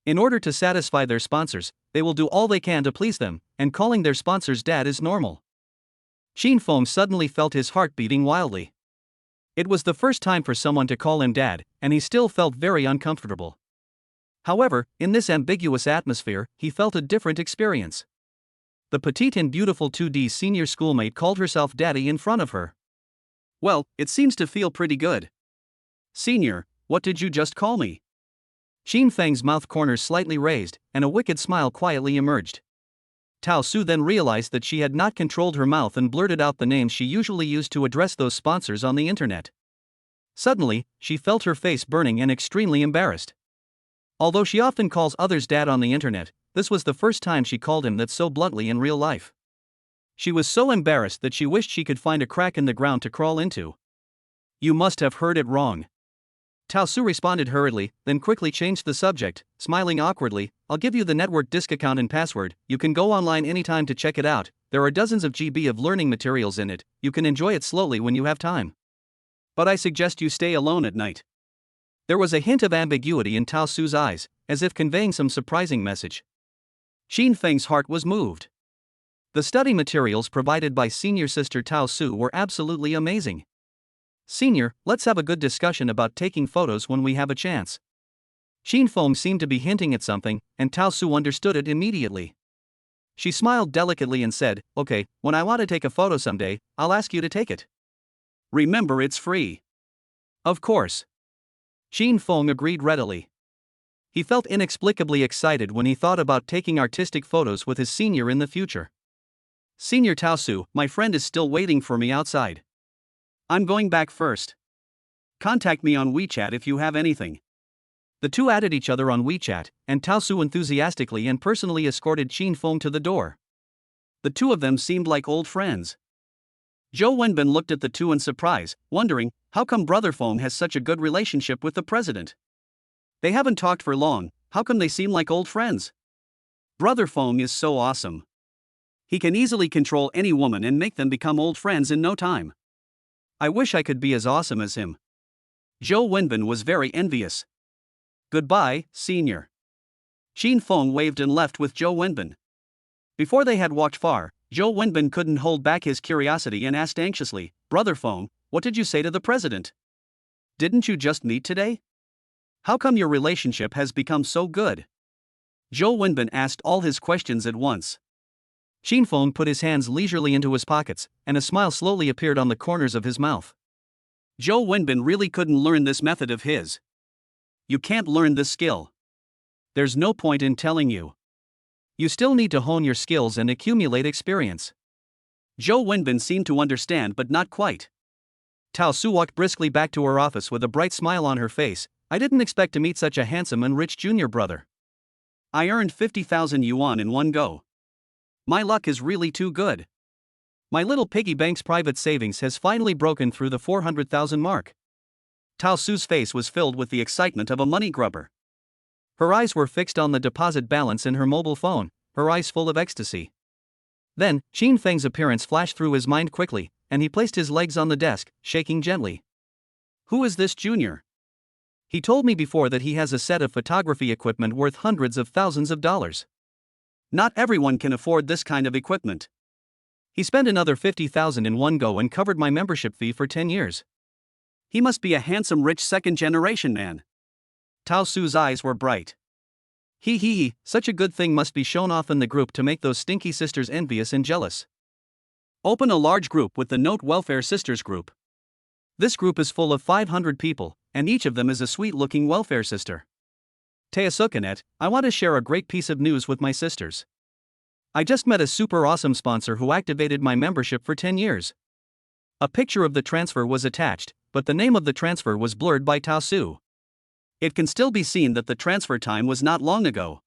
In order to satisfy their sponsors, they will do all they can to please them, and calling their sponsors dad is normal. Shin Feng suddenly felt his heart beating wildly. It was the first time for someone to call him dad, and he still felt very uncomfortable. However, in this ambiguous atmosphere, he felt a different experience. The petite and beautiful 2D senior schoolmate called herself daddy in front of her. Well, it seems to feel pretty good. Senior, what did you just call me? Shin Feng's mouth corners slightly raised, and a wicked smile quietly emerged. Tao Su then realized that she had not controlled her mouth and blurted out the names she usually used to address those sponsors on the internet. Suddenly, she felt her face burning and extremely embarrassed. Although she often calls others dad on the internet, this was the first time she called him that so bluntly in real life. She was so embarrassed that she wished she could find a crack in the ground to crawl into. You must have heard it wrong. Tao Su responded hurriedly, then quickly changed the subject, smiling awkwardly. I'll give you the network disk account and password, you can go online anytime to check it out, there are dozens of GB of learning materials in it, you can enjoy it slowly when you have time. But I suggest you stay alone at night. There was a hint of ambiguity in Tao Su's eyes, as if conveying some surprising message. Shin Feng's heart was moved. The study materials provided by senior sister Tao Su were absolutely amazing. Senior, let's have a good discussion about taking photos when we have a chance. Shin Feng seemed to be hinting at something, and Tao Su understood it immediately. She smiled delicately and said, okay, when I want to take a photo someday, I'll ask you to take it. Remember, it's free. Of course. Shin Feng agreed readily. He felt inexplicably excited when he thought about taking artistic photos with his senior in the future. Senior Tao Su, my friend is still waiting for me outside. I'm going back first. Contact me on WeChat if you have anything. The two added each other on WeChat, and Tao Su enthusiastically and personally escorted Shin Feng to the door. The two of them seemed like old friends. Zhou Wenbin looked at the two in surprise, wondering, how come Brother Feng has such a good relationship with the president? They haven't talked for long, how come they seem like old friends? Brother Feng is so awesome. He can easily control any woman and make them become old friends in no time. I wish I could be as awesome as him. Zhou Wenbin was very envious. Goodbye, senior. Shin Feng waved and left with Zhou Wenbin. Before they had walked far, Zhou Wenbin couldn't hold back his curiosity and asked anxiously, Brother Feng, what did you say to the president? Didn't you just meet today? How come your relationship has become so good? Zhou Wenbin asked all his questions at once. Shin Feng put his hands leisurely into his pockets, and a smile slowly appeared on the corners of his mouth. Zhou Wenbin really couldn't learn this method of his. You can't learn this skill. There's no point in telling you. You still need to hone your skills and accumulate experience. Zhou Wenbin seemed to understand but not quite. Tao Su walked briskly back to her office with a bright smile on her face. I didn't expect to meet such a handsome and rich junior brother. I earned 50,000 yuan in one go. My luck is really too good. My little piggy bank's private savings has finally broken through the 400,000 mark. Tao Su's face was filled with the excitement of a money grubber. Her eyes were fixed on the deposit balance in her mobile phone, her eyes full of ecstasy. Then, Shin Feng's appearance flashed through his mind quickly, and he placed his legs on the desk, shaking gently. Who is this junior? He told me before that he has a set of photography equipment worth hundreds of thousands of dollars. Not everyone can afford this kind of equipment. He spent another 50,000 in one go and covered my membership fee for 10 years. He must be a handsome rich second-generation man. Tao Su's eyes were bright. He, such a good thing must be shown off in the group to make those stinky sisters envious and jealous. Open a large group with the Note Welfare Sisters group. This group is full of 500 people, and each of them is a sweet-looking welfare sister. Teasukanet, I want to share a great piece of news with my sisters. I just met a super awesome sponsor who activated my membership for 10 years. A picture of the transfer was attached, but the name of the transfer was blurred by Tao Su. It can still be seen that the transfer time was not long ago.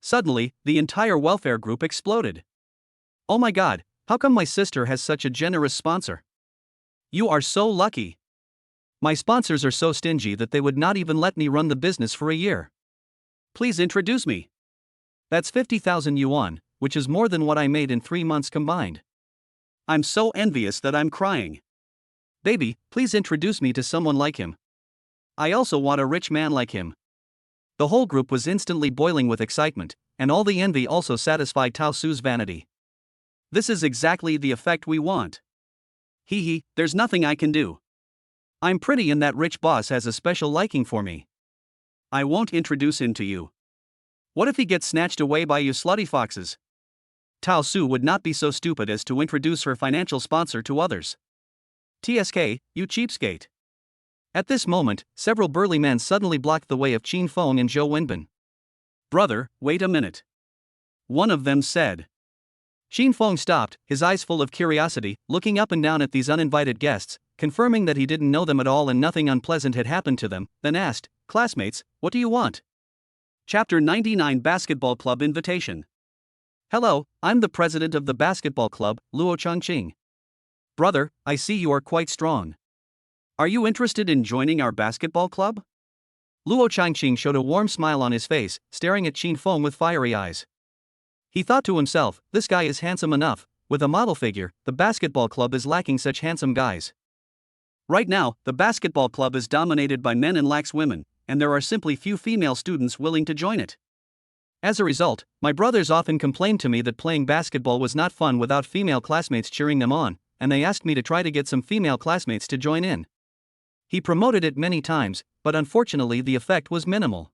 Suddenly, the entire welfare group exploded. Oh my god, how come my sister has such a generous sponsor? You are so lucky. My sponsors are so stingy that they would not even let me run the business for a year. Please introduce me. That's 50,000 yuan, which is more than what I made in 3 months combined. I'm so envious that I'm crying. Baby, please introduce me to someone like him. I also want a rich man like him. The whole group was instantly boiling with excitement, and all the envy also satisfied Tao Su's vanity. This is exactly the effect we want. Hee hee, there's nothing I can do. I'm pretty and that rich boss has a special liking for me. I won't introduce him to you. What if he gets snatched away by you slutty foxes? Tao Su would not be so stupid as to introduce her financial sponsor to others. TSK, you cheapskate. At this moment, several burly men suddenly blocked the way of Qin Feng and Zhou Wenbin. Brother, wait a minute. One of them said. Qin Feng stopped, his eyes full of curiosity, looking up and down at these uninvited guests, confirming that he didn't know them at all and nothing unpleasant had happened to them, then asked, Classmates, what do you want? Chapter 99 Basketball Club Invitation. Hello, I'm the president of the basketball club, Luo Changqing. Brother, I see you are quite strong. Are you interested in joining our basketball club? Luo Changqing showed a warm smile on his face, staring at Qin Feng with fiery eyes. He thought to himself, this guy is handsome enough, with a model figure, the basketball club is lacking such handsome guys. Right now, the basketball club is dominated by men and lacks women, and there are simply few female students willing to join it. As a result, my brothers often complained to me that playing basketball was not fun without female classmates cheering them on, and they asked me to try to get some female classmates to join in. He promoted it many times, but unfortunately the effect was minimal.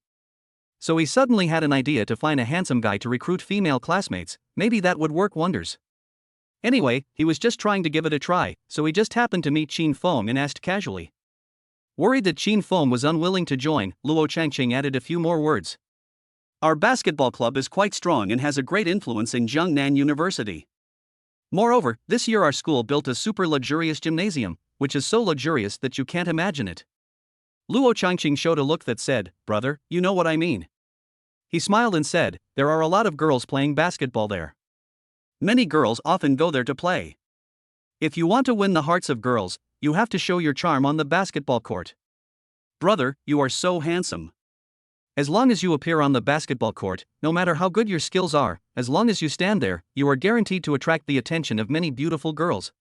So he suddenly had an idea to find a handsome guy to recruit female classmates, maybe that would work wonders. Anyway, he was just trying to give it a try, so he just happened to meet Qin Feng and asked casually. Worried that Qin Feng was unwilling to join, Luo Changqing added a few more words. Our basketball club is quite strong and has a great influence in Jiangnan University. Moreover, this year our school built a super luxurious gymnasium, which is so luxurious that you can't imagine it. Luo Changqing showed a look that said, Brother, you know what I mean. He smiled and said, there are a lot of girls playing basketball there. Many girls often go there to play. If you want to win the hearts of girls, you have to show your charm on the basketball court. Brother, you are so handsome. As long as you appear on the basketball court, no matter how good your skills are, as long as you stand there, you are guaranteed to attract the attention of many beautiful girls.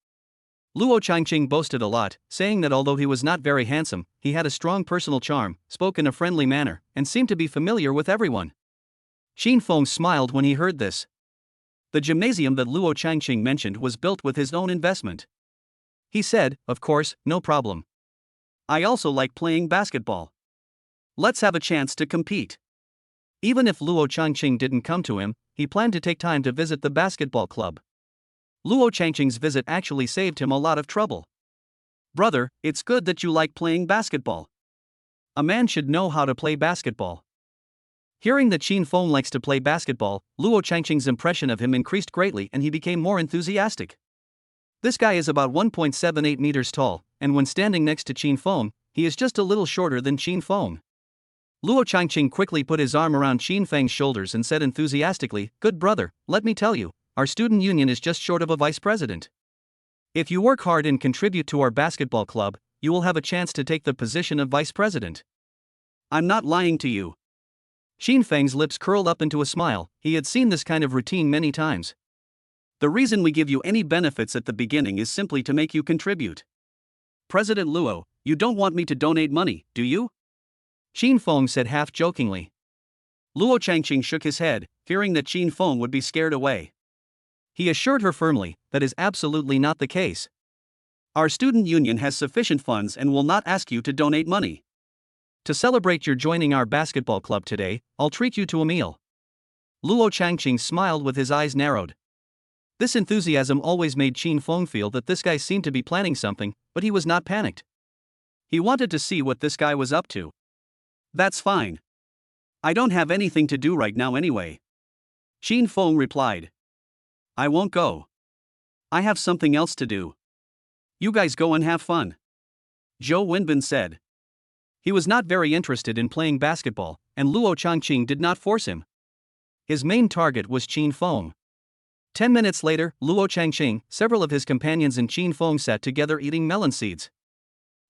Luo Changqing boasted a lot, saying that although he was not very handsome, he had a strong personal charm, spoke in a friendly manner, and seemed to be familiar with everyone. Qin Feng smiled when he heard this. The gymnasium that Luo Changqing mentioned was built with his own investment. He said, of course, no problem. I also like playing basketball. Let's have a chance to compete. Even if Luo Changqing didn't come to him, he planned to take time to visit the basketball club. Luo Changqing's visit actually saved him a lot of trouble. Brother, it's good that you like playing basketball. A man should know how to play basketball. Hearing that Qin Feng likes to play basketball, Luo Changqing's impression of him increased greatly and he became more enthusiastic. This guy is about 1.78 meters tall, and when standing next to Qin Feng, he is just a little shorter than Qin Feng. Luo Changqing quickly put his arm around Qin Feng's shoulders and said enthusiastically, Good brother, let me tell you, our student union is just short of a vice president. If you work hard and contribute to our basketball club, you will have a chance to take the position of vice president. I'm not lying to you. Qin Feng's lips curled up into a smile, he had seen this kind of routine many times. The reason we give you any benefits at the beginning is simply to make you contribute. President Luo, you don't want me to donate money, do you? Qin Feng said half-jokingly. Luo Changqing shook his head, fearing that Qin Feng would be scared away. He assured her firmly, that is absolutely not the case. Our student union has sufficient funds and will not ask you to donate money. To celebrate your joining our basketball club today, I'll treat you to a meal. Luo Changqing smiled with his eyes narrowed. This enthusiasm always made Qin Feng feel that this guy seemed to be planning something, but he was not panicked. He wanted to see what this guy was up to. That's fine. I don't have anything to do right now anyway. Qin Feng replied. I won't go. I have something else to do. You guys go and have fun. Zhou Wenbin said. He was not very interested in playing basketball, and Luo Changqing did not force him. His main target was Qin Feng. 10 minutes later, Luo Changqing, several of his companions and Qin Feng sat together eating melon seeds.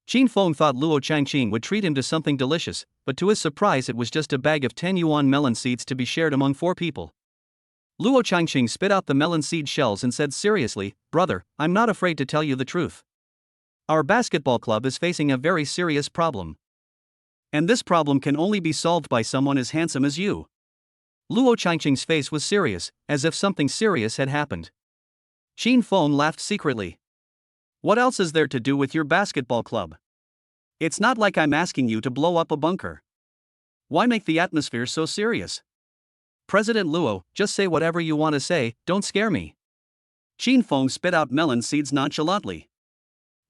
Qin Feng thought Luo Changqing would treat him to something delicious, but to his surprise it was just a bag of 10 yuan melon seeds to be shared among 4 people. Luo Changqing spit out the melon seed shells and said seriously, Brother, I'm not afraid to tell you the truth. Our basketball club is facing a very serious problem. And this problem can only be solved by someone as handsome as you. Luo Changqing's face was serious, as if something serious had happened. Shin Feng laughed secretly. What else is there to do with your basketball club? It's not like I'm asking you to blow up a bunker. Why make the atmosphere so serious? President Luo, just say whatever you want to say, don't scare me. Shin Feng spit out melon seeds nonchalantly.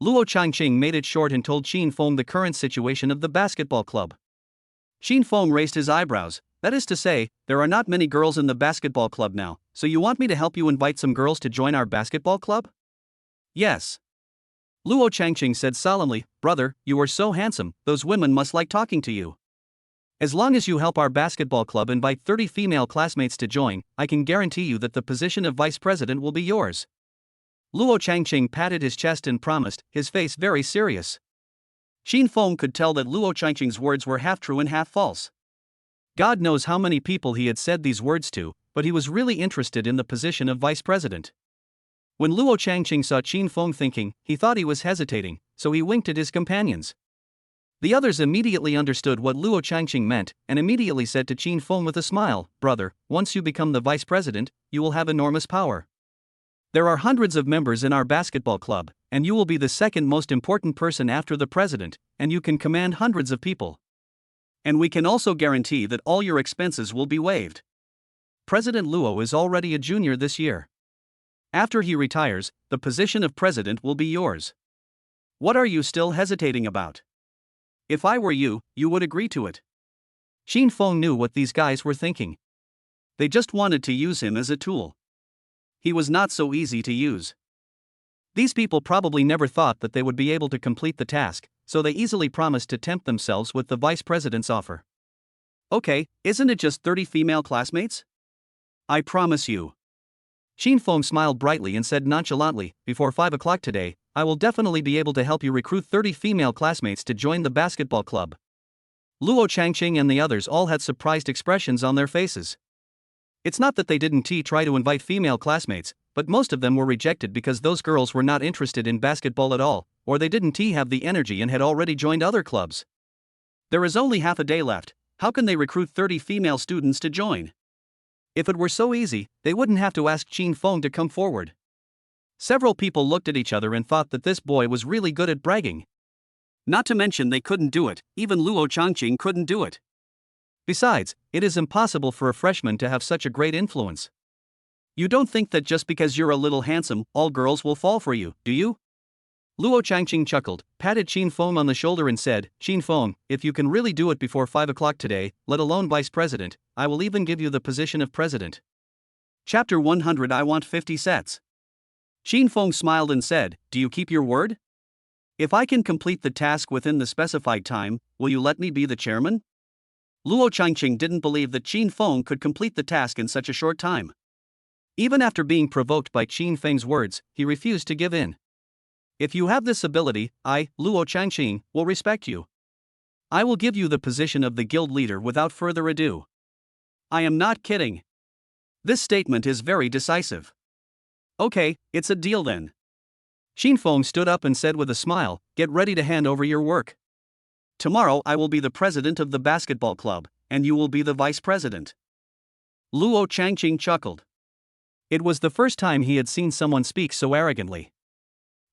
Luo Changqing made it short and told Shin Feng the current situation of the basketball club. Shin Feng raised his eyebrows. That is to say, there are not many girls in the basketball club now, so you want me to help you invite some girls to join our basketball club? Yes. Luo Changqing said solemnly, brother, you are so handsome, those women must like talking to you. As long as you help our basketball club invite 30 female classmates to join, I can guarantee you that the position of vice president will be yours. Luo Changqing patted his chest and promised, his face very serious. Shin Feng could tell that Luo Changqing's words were half true and half false. God knows how many people he had said these words to, but he was really interested in the position of vice president. When Luo Changqing saw Shin Feng thinking, he thought he was hesitating, so he winked at his companions. The others immediately understood what Luo Changqing meant, and immediately said to Shin Feng with a smile, brother, once you become the vice president, you will have enormous power. There are hundreds of members in our basketball club, and you will be the second most important person after the president, and you can command hundreds of people. And we can also guarantee that all your expenses will be waived. President Luo is already a junior this year. After he retires, the position of president will be yours. What are you still hesitating about? If I were you, you would agree to it. Shin Feng knew what these guys were thinking. They just wanted to use him as a tool. He was not so easy to use. These people probably never thought that they would be able to complete the task, so they easily promised to tempt themselves with the vice president's offer. Okay, isn't it just 30 female classmates? I promise you. Shin Feng smiled brightly and said nonchalantly, before 5 o'clock today, I will definitely be able to help you recruit 30 female classmates to join the basketball club. Luo Changqing and the others all had surprised expressions on their faces. It's not that they didn't try to invite female classmates, but most of them were rejected because those girls were not interested in basketball at all, or they didn't have the energy and had already joined other clubs. There is only half a day left, how can they recruit 30 female students to join? If it were so easy, they wouldn't have to ask Shin Feng to come forward. Several people looked at each other and thought that this boy was really good at bragging. Not to mention they couldn't do it, even Luo Changqing couldn't do it. Besides, it is impossible for a freshman to have such a great influence. You don't think that just because you're a little handsome, all girls will fall for you, do you? Luo Changqing chuckled, patted Shin Feng on the shoulder and said, Shin Feng, if you can really do it before 5 o'clock today, let alone vice president, I will even give you the position of president. Chapter 100 I want 50 sets. Shin Feng smiled and said, do you keep your word? If I can complete the task within the specified time, will you let me be the chairman? Luo Changqing didn't believe that Shin Feng could complete the task in such a short time. Even after being provoked by Shin Feng's words, he refused to give in. If you have this ability, I, Luo Changqing, will respect you. I will give you the position of the guild leader without further ado. I am not kidding. This statement is very decisive. Okay, it's a deal then. Shin Feng stood up and said with a smile, get ready to hand over your work. Tomorrow I will be the president of the basketball club, and you will be the vice president. Luo Changqing chuckled. It was the first time he had seen someone speak so arrogantly.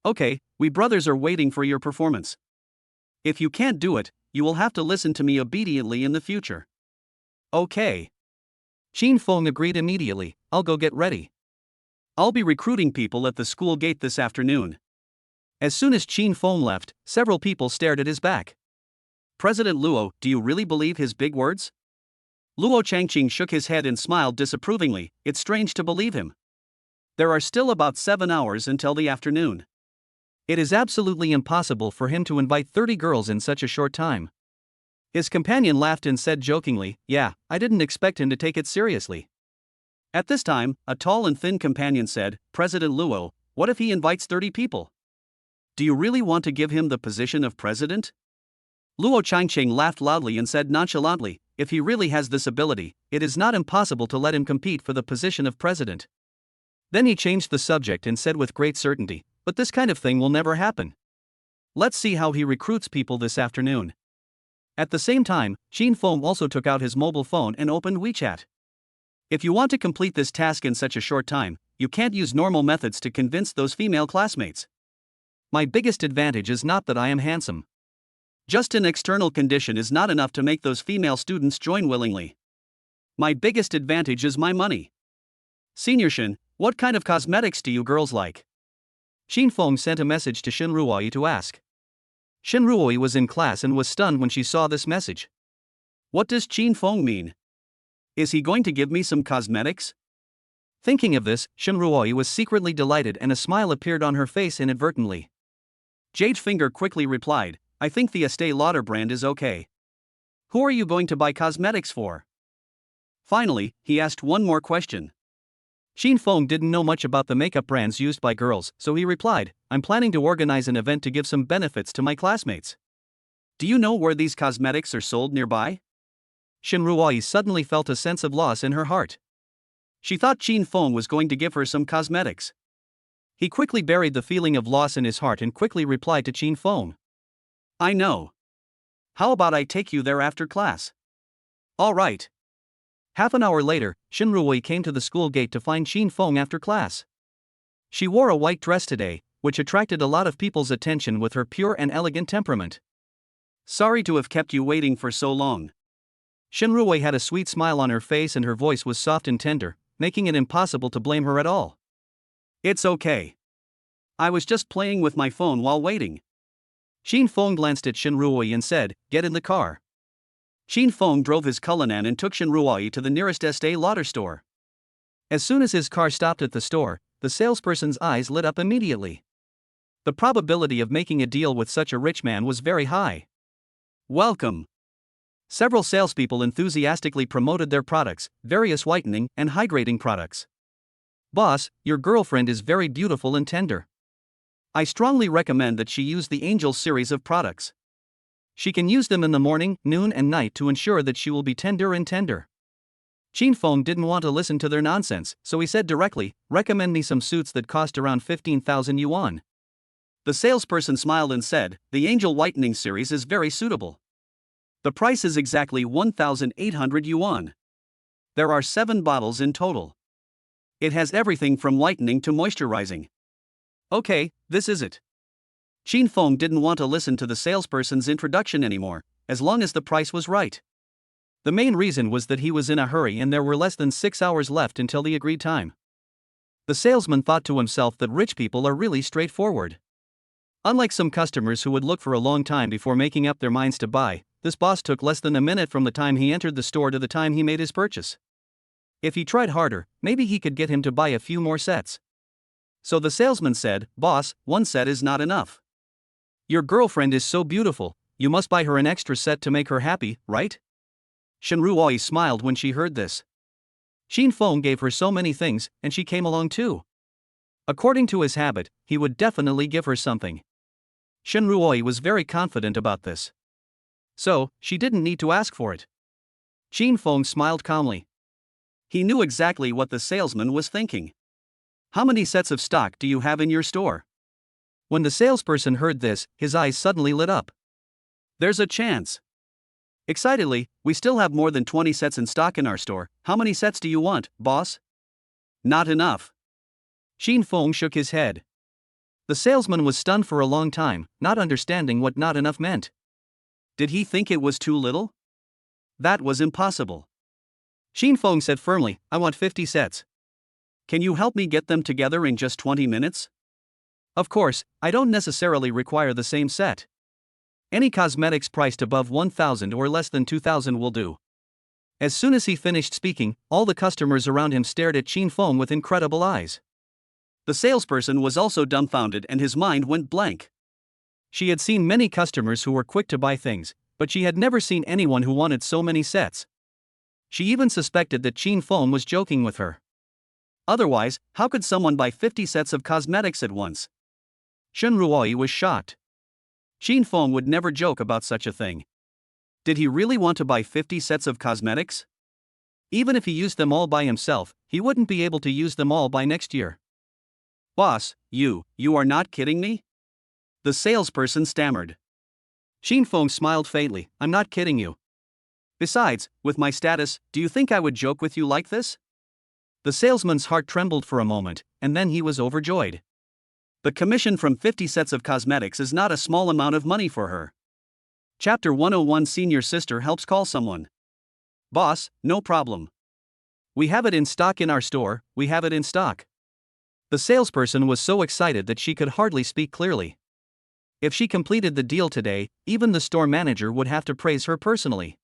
Okay, we brothers are waiting for your performance. If you can't do it, you will have to listen to me obediently in the future. Okay. Shin Feng agreed immediately, I'll go get ready. I'll be recruiting people at the school gate this afternoon. As soon as Shin Feng left, several people stared at his back. President Luo, do you really believe his big words? Luo Changqing shook his head and smiled disapprovingly, it's strange to believe him. There are still about 7 hours until the afternoon. It is absolutely impossible for him to invite 30 girls in such a short time. His companion laughed and said jokingly, yeah, I didn't expect him to take it seriously. At this time, a tall and thin companion said, President Luo, what if he invites 30 people? Do you really want to give him the position of president? Luo Changqing laughed loudly and said nonchalantly, if he really has this ability, it is not impossible to let him compete for the position of president. Then he changed the subject and said with great certainty, but this kind of thing will never happen. Let's see how he recruits people this afternoon. At the same time, Shin Feng also took out his mobile phone and opened WeChat. If you want to complete this task in such a short time, you can't use normal methods to convince those female classmates. My biggest advantage is not that I am handsome. Just an external condition is not enough to make those female students join willingly. My biggest advantage is my money. Senior Shin, what kind of cosmetics do you girls like? Shin Feng sent a message to Shin Ruoyi to ask. Shin Ruoyi was in class and was stunned when she saw this message. What does Shin Feng mean? Is he going to give me some cosmetics? Thinking of this, Shin Ruoyi was secretly delighted and a smile appeared on her face inadvertently. Jade Finger quickly replied, I think the Estee Lauder brand is okay. Who are you going to buy cosmetics for? Finally, he asked one more question. Shin Feng didn't know much about the makeup brands used by girls, so he replied, I'm planning to organize an event to give some benefits to my classmates. Do you know where these cosmetics are sold nearby? Shin Ruoyi suddenly felt a sense of loss in her heart. She thought Shin Feng was going to give her some cosmetics. He quickly buried the feeling of loss in his heart and quickly replied to Shin Feng. I know. How about I take you there after class? All right. Half an hour later, Shin Ruoyi came to the school gate to find Shin Feng after class. She wore a white dress today, which attracted a lot of people's attention with her pure and elegant temperament. Sorry to have kept you waiting for so long. Shin Ruoyi had a sweet smile on her face and her voice was soft and tender, making it impossible to blame her at all. It's okay. I was just playing with my phone while waiting. Shin Feng glanced at Shin Ruoyi and said, Get in the car. Shin Feng drove his Cullinan and took Shin Ruoyi to the nearest Estee Lauder store. As soon as his car stopped at the store, the salesperson's eyes lit up immediately. The probability of making a deal with such a rich man was very high. Welcome. Several salespeople enthusiastically promoted their products, various whitening and hydrating products. Boss, your girlfriend is very beautiful and tender. I strongly recommend that she use the Angel series of products. She can use them in the morning, noon and night to ensure that she will be tender and tender. Shin Feng didn't want to listen to their nonsense, so he said directly, recommend me some suits that cost around 15,000 yuan. The salesperson smiled and said, the Angel Whitening series is very suitable. The price is exactly 1,800 yuan. There are 7 bottles in total. It has everything from whitening to moisturizing. Okay, this is it. Shin Feng didn't want to listen to the salesperson's introduction anymore, as long as the price was right. The main reason was that he was in a hurry and there were less than 6 hours left until the agreed time. The salesman thought to himself that rich people are really straightforward. Unlike some customers who would look for a long time before making up their minds to buy, this boss took less than a minute from the time he entered the store to the time he made his purchase. If he tried harder, maybe he could get him to buy a few more sets. So the salesman said, Boss, 1 set is not enough. Your girlfriend is so beautiful, you must buy her an extra set to make her happy, right? Shin Ruoyi smiled when she heard this. Shin Feng gave her so many things, and she came along too. According to his habit, he would definitely give her something. Shin Ruoyi was very confident about this. So, she didn't need to ask for it. Shin Feng smiled calmly. He knew exactly what the salesman was thinking. How many sets of stock do you have in your store? When the salesperson heard this, his eyes suddenly lit up. There's a chance. Excitedly, we still have more than 20 sets in stock in our store. How many sets do you want, boss? Not enough. Shin Feng shook his head. The salesman was stunned for a long time, not understanding what not enough meant. Did he think it was too little? That was impossible. Shin Feng said firmly, I want 50 sets. Can you help me get them together in just 20 minutes? Of course, I don't necessarily require the same set. Any cosmetics priced above 1,000 or less than 2,000 will do. As soon as he finished speaking, all the customers around him stared at Shin Feng with incredible eyes. The salesperson was also dumbfounded and his mind went blank. She had seen many customers who were quick to buy things, but she had never seen anyone who wanted so many sets. She even suspected that Shin Feng was joking with her. Otherwise, how could someone buy 50 sets of cosmetics at once? Shin Ruoyi was shocked. Shin Feng would never joke about such a thing. Did he really want to buy 50 sets of cosmetics? Even if he used them all by himself, he wouldn't be able to use them all by next year. Boss, you are not kidding me? The salesperson stammered. Shin Feng smiled faintly, I'm not kidding you. Besides, with my status, do you think I would joke with you like this? The salesman's heart trembled for a moment, and then he was overjoyed. The commission from 50 sets of cosmetics is not a small amount of money for her. Chapter 101 Senior Sister helps call someone. Boss, no problem. We have it in stock in our store, we have it in stock. The salesperson was so excited that she could hardly speak clearly. If she completed the deal today, even the store manager would have to praise her personally.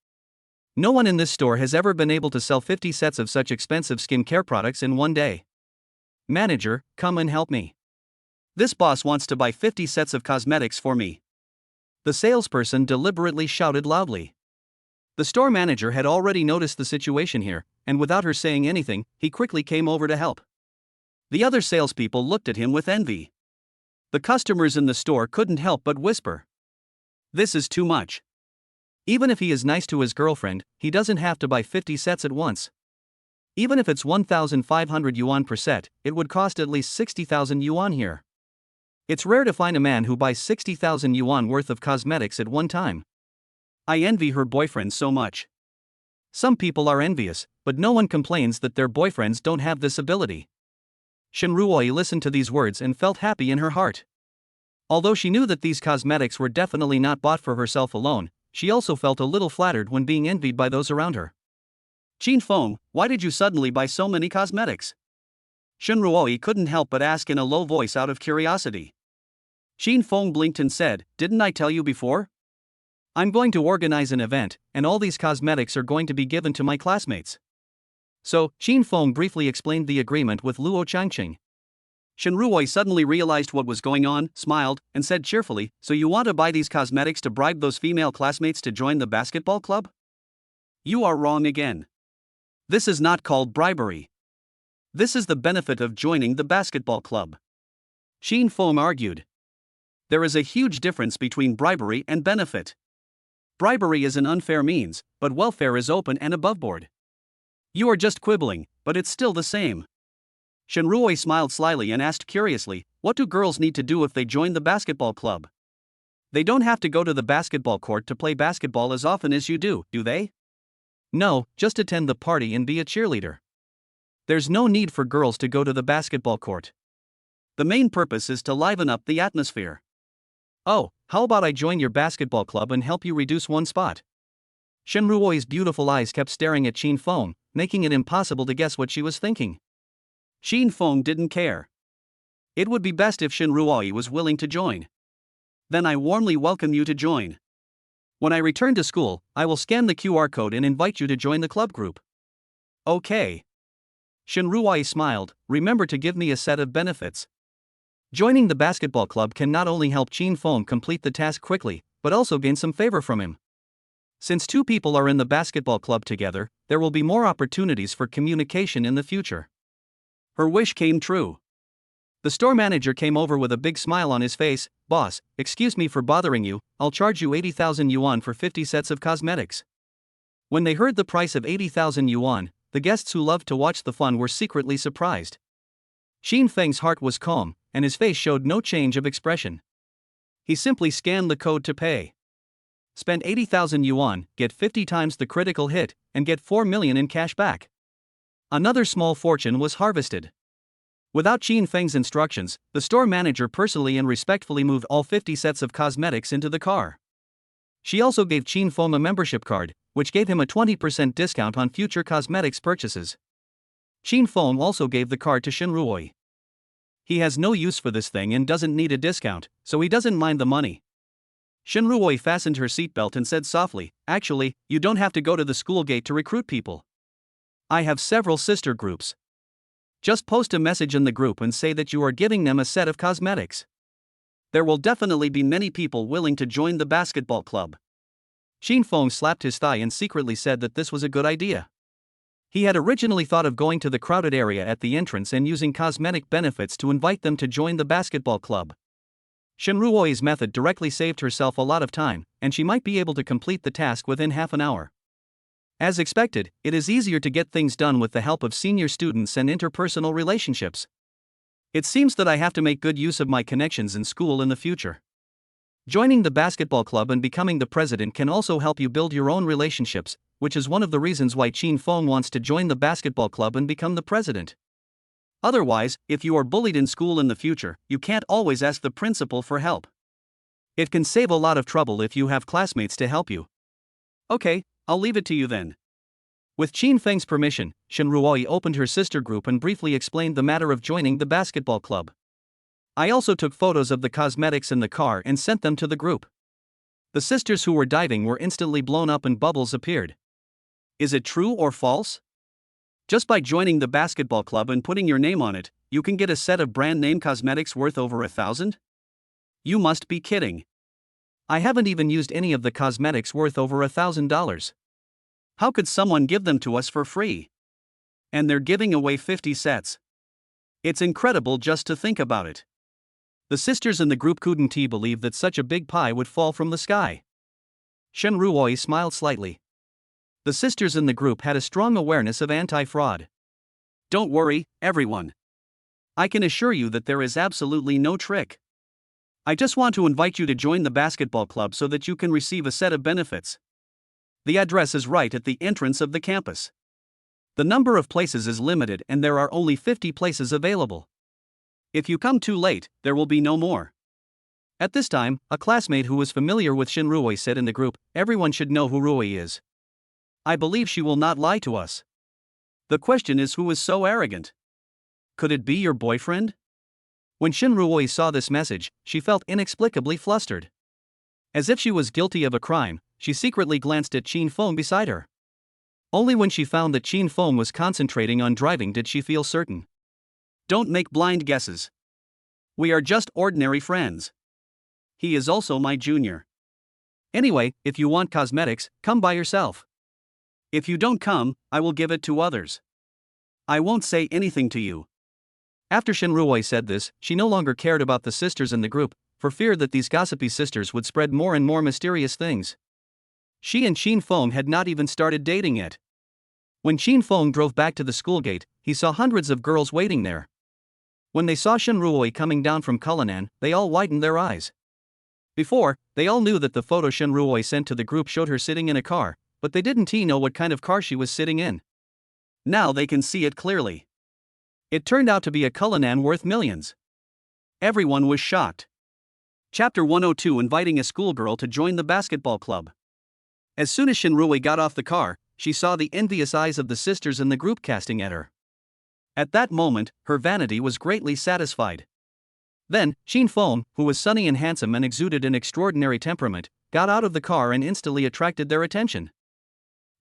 No one in this store has ever been able to sell 50 sets of such expensive skincare products in one day. Manager, come and help me. This boss wants to buy 50 sets of cosmetics for me. The salesperson deliberately shouted loudly. The store manager had already noticed the situation here, and without her saying anything, he quickly came over to help. The other salespeople looked at him with envy. The customers in the store couldn't help but whisper. This is too much. Even if he is nice to his girlfriend, he doesn't have to buy 50 sets at once. Even if it's 1,500 yuan per set, it would cost at least 60,000 yuan here. It's rare to find a man who buys 60,000 yuan worth of cosmetics at one time. I envy her boyfriend so much. Some people are envious, but no one complains that their boyfriends don't have this ability. Shin Ruoi listened to these words and felt happy in her heart. Although she knew that these cosmetics were definitely not bought for herself alone, she also felt a little flattered when being envied by those around her. Qin Feng, why did you suddenly buy so many cosmetics? Shin Ruoi couldn't help but ask in a low voice out of curiosity. Qin Feng blinked and said, didn't I tell you before? I'm going to organize an event, and all these cosmetics are going to be given to my classmates. So, Qin Feng briefly explained the agreement with Luo Changqing. Shin Ruoi suddenly realized what was going on, smiled, and said cheerfully, so you want to buy these cosmetics to bribe those female classmates to join the basketball club? You are wrong again. This is not called bribery. This is the benefit of joining the basketball club. Qin Feng argued. There is a huge difference between bribery and benefit. Bribery is an unfair means, but welfare is open and aboveboard. You are just quibbling, but it's still the same. Shin Ruoi smiled slyly and asked curiously, what do girls need to do if they join the basketball club? They don't have to go to the basketball court to play basketball as often as you do they? No, just attend the party and be a cheerleader. There's no need for girls to go to the basketball court. The main purpose is to liven up the atmosphere. Oh, how about I join your basketball club and help you reduce one spot? Shin Ruoi's beautiful eyes kept staring at Qin Feng, making it impossible to guess what she was thinking. Qin Feng didn't care. It would be best if Shin Ruoi was willing to join. Then I warmly welcome you to join. When I return to school, I will scan the QR code and invite you to join the club group. Okay. Shin Ruoi smiled, remember to give me a set of benefits. Joining the basketball club can not only help Qin Feng complete the task quickly, but also gain some favor from him. Since two people are in the basketball club together, there will be more opportunities for communication in the future. Her wish came true. The store manager came over with a big smile on his face. Boss, excuse me for bothering you, I'll charge you 80,000 yuan for 50 sets of cosmetics. When they heard the price of 80,000 yuan, the guests who loved to watch the fun were secretly surprised. Qin Feng's heart was calm, and his face showed no change of expression. He simply scanned the code to pay. Spend 80,000 yuan, get 50 times the critical hit, and get 4 million in cash back. Another small fortune was harvested. Without Qin Feng's instructions, the store manager personally and respectfully moved all 50 sets of cosmetics into the car. She also gave Qin Feng a membership card, which gave him a 20% discount on future cosmetics purchases. Qin Feng also gave the card to Shin Ruoi. He has no use for this thing and doesn't need a discount, so he doesn't mind the money. Shin Ruoi fastened her seatbelt and said softly, actually, you don't have to go to the school gate to recruit people. I have several sister groups. Just post a message in the group and say that you are giving them a set of cosmetics. There will definitely be many people willing to join the basketball club. Qin Feng slapped his thigh and secretly said that this was a good idea. He had originally thought of going to the crowded area at the entrance and using cosmetic benefits to invite them to join the basketball club. Shin Ruoi's method directly saved herself a lot of time, and she might be able to complete the task within half an hour. As expected, it is easier to get things done with the help of senior students and interpersonal relationships. It seems that I have to make good use of my connections in school in the future. Joining the basketball club and becoming the president can also help you build your own relationships, which is one of the reasons why Qin Feng wants to join the basketball club and become the president. Otherwise, if you are bullied in school in the future, you can't always ask the principal for help. It can save a lot of trouble if you have classmates to help you. Okay, I'll leave it to you then. With Qin Feng's permission, Shin Ruoi opened her sister group and briefly explained the matter of joining the basketball club. I also took photos of the cosmetics in the car and sent them to the group. The sisters who were diving were instantly blown up and bubbles appeared. Is it true or false? Just by joining the basketball club and putting your name on it, you can get a set of brand name cosmetics worth over 1,000? You must be kidding. I haven't even used any of the cosmetics worth over $1,000. How could someone give them to us for free? And they're giving away 50 sets. It's incredible just to think about it. The sisters in the group couldn't believe that such a big pie would fall from the sky. Shen Ruoi smiled slightly. The sisters in the group had a strong awareness of anti-fraud. Don't worry, everyone. I can assure you that there is absolutely no trick. I just want to invite you to join the basketball club so that you can receive a set of benefits. The address is right at the entrance of the campus. The number of places is limited and there are only 50 places available. If you come too late, there will be no more. At this time, a classmate who was familiar with Shin Ruoi said in the group, everyone should know who Ruoi is. I believe she will not lie to us. The question is, who is so arrogant? Could it be your boyfriend? When Shin Ruoi saw this message, she felt inexplicably flustered. As if she was guilty of a crime, she secretly glanced at Qin Feng beside her. Only when she found that Qin Feng was concentrating on driving did she feel certain. Don't make blind guesses. We are just ordinary friends. He is also my junior. Anyway, if you want cosmetics, come by yourself. If you don't come, I will give it to others. I won't say anything to you. After Shin Ruoi said this, she no longer cared about the sisters in the group, for fear that these gossipy sisters would spread more and more mysterious things. She and Qin Feng had not even started dating yet. When Qin Feng drove back to the school gate, he saw hundreds of girls waiting there. When they saw Shin Ruoi coming down from Cullinan, they all widened their eyes. Before, they all knew that the photo Shin Ruoi sent to the group showed her sitting in a car, but they didn't know what kind of car she was sitting in. Now they can see it clearly. It turned out to be a Cullinan worth millions. Everyone was shocked. Chapter 102: Inviting a schoolgirl to join the basketball club. As soon as Shin Ruoi got off the car, she saw the envious eyes of the sisters in the group casting at her. At that moment, her vanity was greatly satisfied. Then, Qin Feng, who was sunny and handsome and exuded an extraordinary temperament, got out of the car and instantly attracted their attention.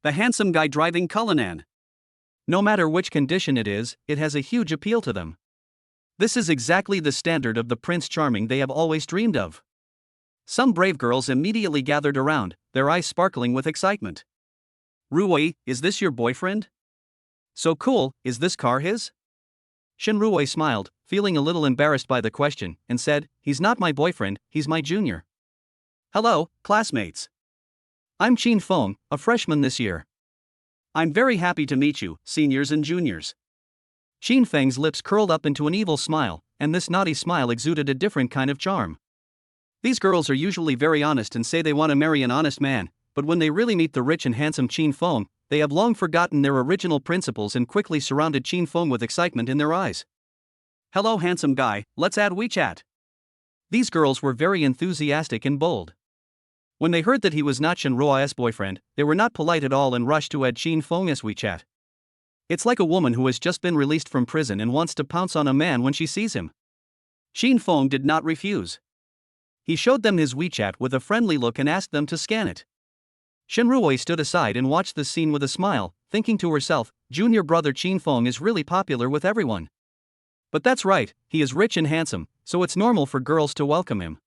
The handsome guy driving Cullinan. No matter which condition it is, it has a huge appeal to them. This is exactly the standard of the Prince Charming they have always dreamed of. Some brave girls immediately gathered around, their eyes sparkling with excitement. Ruoi, is this your boyfriend? So cool, is this car his? Shin Ruoi smiled, feeling a little embarrassed by the question, and said, he's not my boyfriend, he's my junior. Hello, classmates. I'm Qin Feng, a freshman this year. I'm very happy to meet you, seniors and juniors. Qin Feng's lips curled up into an evil smile, and this naughty smile exuded a different kind of charm. These girls are usually very honest and say they want to marry an honest man, but when they really meet the rich and handsome Qin Feng, they have long forgotten their original principles and quickly surrounded Qin Feng with excitement in their eyes. Hello handsome guy, let's add WeChat. These girls were very enthusiastic and bold. When they heard that he was not Shin Ruoi's boyfriend, they were not polite at all and rushed to add Qin Feng's WeChat. It's like a woman who has just been released from prison and wants to pounce on a man when she sees him. Qin Feng did not refuse. He showed them his WeChat with a friendly look and asked them to scan it. Shin Ruoi stood aside and watched the scene with a smile, thinking to herself, junior brother Qin Feng is really popular with everyone. But that's right, he is rich and handsome, so it's normal for girls to welcome him.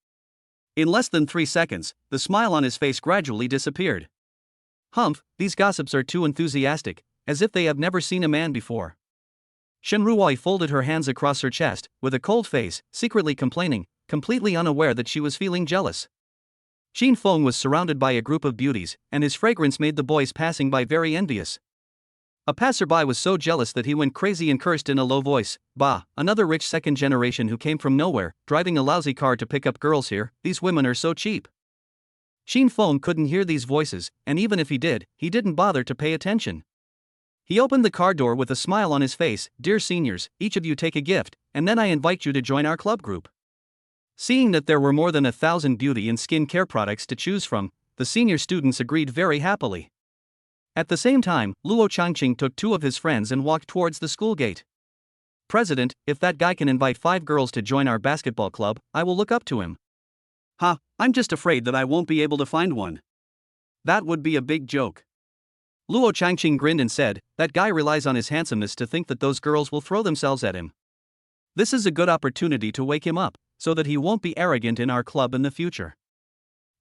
In less than 3 seconds, the smile on his face gradually disappeared. Humph, these gossips are too enthusiastic, as if they have never seen a man before. Shin Ruoi folded her hands across her chest, with a cold face, secretly complaining, completely unaware that she was feeling jealous. Qin Feng was surrounded by a group of beauties, and his fragrance made the boys passing by very envious. A passerby was so jealous that he went crazy and cursed in a low voice, "Bah, another rich second generation who came from nowhere, driving a lousy car to pick up girls here, these women are so cheap." Shin Feng couldn't hear these voices, and even if he did, he didn't bother to pay attention. He opened the car door with a smile on his face. "Dear seniors, each of you take a gift, and then I invite you to join our club group." Seeing that there were more than 1,000 beauty and skin care products to choose from, the senior students agreed very happily. At the same time, Luo Changqing took 2 of his friends and walked towards the school gate. "President, if that guy can invite 5 girls to join our basketball club, I will look up to him." "Ha, I'm just afraid that I won't be able to find one. That would be a big joke." Luo Changqing grinned and said, "That guy relies on his handsomeness to think that those girls will throw themselves at him. This is a good opportunity to wake him up, so that he won't be arrogant in our club in the future.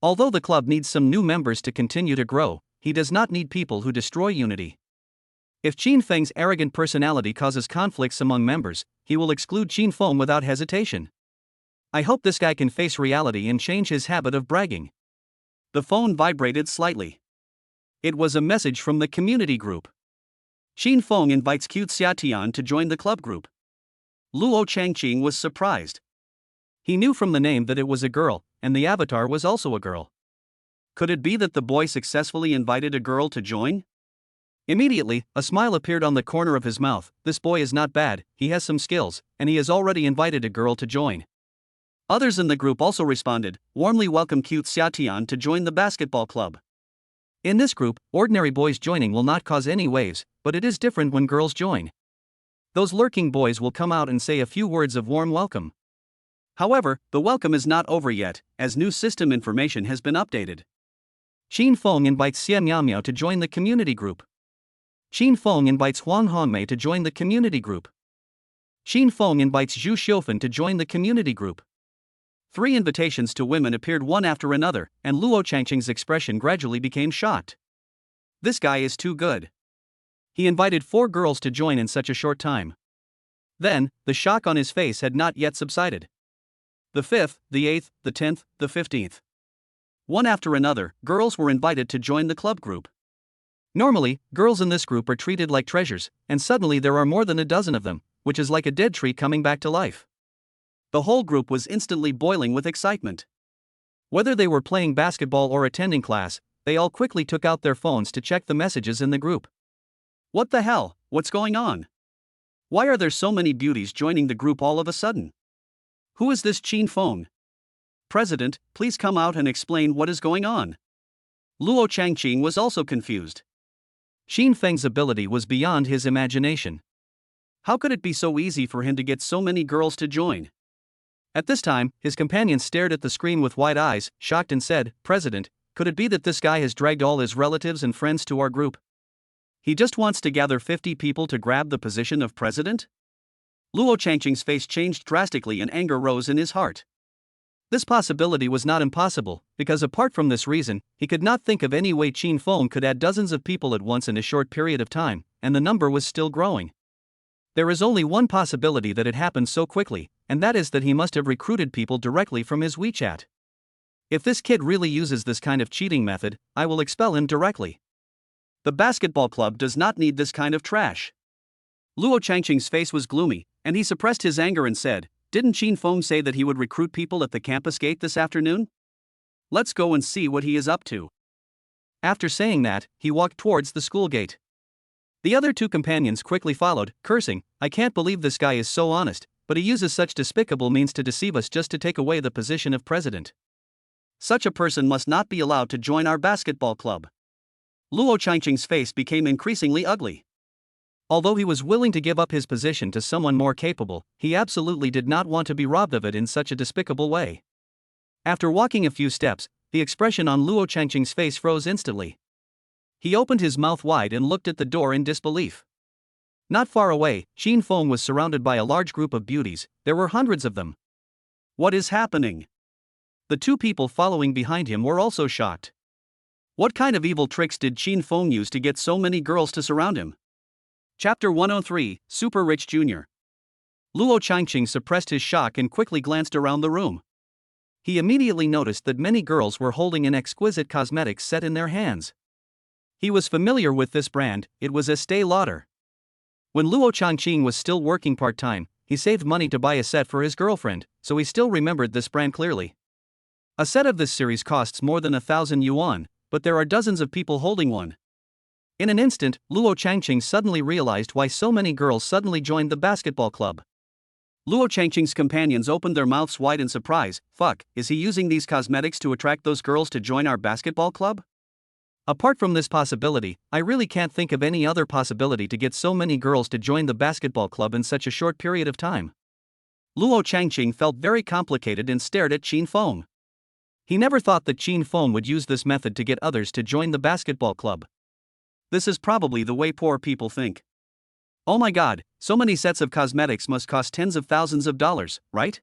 Although the club needs some new members to continue to grow, he does not need people who destroy unity. If Qin Feng's arrogant personality causes conflicts among members, he will exclude Qin Feng without hesitation. I hope this guy can face reality and change his habit of bragging." The phone vibrated slightly. It was a message from the community group. Qin Feng invites cute Xiatian to join the club group. Luo Changqing was surprised. He knew from the name that it was a girl, and the avatar was also a girl. Could it be that the boy successfully invited a girl to join? Immediately, a smile appeared on the corner of his mouth. "This boy is not bad, he has some skills, and he has already invited a girl to join." Others in the group also responded, "Warmly welcome cute Xiatian to join the basketball club." In this group, ordinary boys joining will not cause any waves, but it is different when girls join. Those lurking boys will come out and say a few words of warm welcome. However, the welcome is not over yet, as new system information has been updated. Qin Feng invites Xian Miao to join the community group. Qin Feng invites Huang Hongmei to join the community group. Qin Feng invites Zhu Xiufan to join the community group. 3 invitations to women appeared one after another, and Luo Changqing's expression gradually became shocked. This guy is too good. He invited 4 girls to join in such a short time. Then, the shock on his face had not yet subsided. The 5th, the 8th, the 10th, the 15th. One after another, girls were invited to join the club group. Normally, girls in this group are treated like treasures, and suddenly there are more than a dozen of them, which is like a dead tree coming back to life. The whole group was instantly boiling with excitement. Whether they were playing basketball or attending class, they all quickly took out their phones to check the messages in the group. What the hell, what's going on? Why are there so many beauties joining the group all of a sudden? Who is this Qin Feng? President, please come out and explain what is going on. Luo Changqing was also confused. Qin Feng's ability was beyond his imagination. How could it be so easy for him to get so many girls to join? At this time, his companion stared at the screen with wide eyes, shocked, and said, "President, could it be that this guy has dragged all his relatives and friends to our group? He just wants to gather 50 people to grab the position of president?" Luo Changqing's face changed drastically and anger rose in his heart. This possibility was not impossible, because apart from this reason, he could not think of any way Qin Feng could add dozens of people at once in a short period of time, and the number was still growing. There is only one possibility that it happened so quickly, and that is that he must have recruited people directly from his WeChat. If this kid really uses this kind of cheating method, I will expel him directly. The basketball club does not need this kind of trash. Luo Changqing's face was gloomy, and he suppressed his anger and said, "Didn't Qin Feng say that he would recruit people at the campus gate this afternoon? Let's go and see what he is up to." After saying that, he walked towards the school gate. The other 2 companions quickly followed, cursing, "I can't believe this guy is so honest, but he uses such despicable means to deceive us just to take away the position of president. Such a person must not be allowed to join our basketball club." Luo Changqing's face became increasingly ugly. Although he was willing to give up his position to someone more capable, he absolutely did not want to be robbed of it in such a despicable way. After walking a few steps, the expression on Luo Changqing's face froze instantly. He opened his mouth wide and looked at the door in disbelief. Not far away, Qin Feng was surrounded by a large group of beauties. There were hundreds of them. What is happening? The 2 people following behind him were also shocked. What kind of evil tricks did Qin Feng use to get so many girls to surround him? Chapter 103, Super Rich Jr. Luo Changqing suppressed his shock and quickly glanced around the room. He immediately noticed that many girls were holding an exquisite cosmetics set in their hands. He was familiar with this brand, it was Estee Lauder. When Luo Changqing was still working part-time, he saved money to buy a set for his girlfriend, so he still remembered this brand clearly. A set of this series costs more than 1,000 yuan, but there are dozens of people holding one. In an instant, Luo Changqing suddenly realized why so many girls suddenly joined the basketball club. Luo Changqing's companions opened their mouths wide in surprise. Fuck, is he using these cosmetics to attract those girls to join our basketball club? Apart from this possibility, I really can't think of any other possibility to get so many girls to join the basketball club in such a short period of time. Luo Changqing felt very complicated and stared at Qin Feng. He never thought that Qin Feng would use this method to get others to join the basketball club. This is probably the way poor people think. Oh my god, so many sets of cosmetics must cost tens of thousands of dollars, right?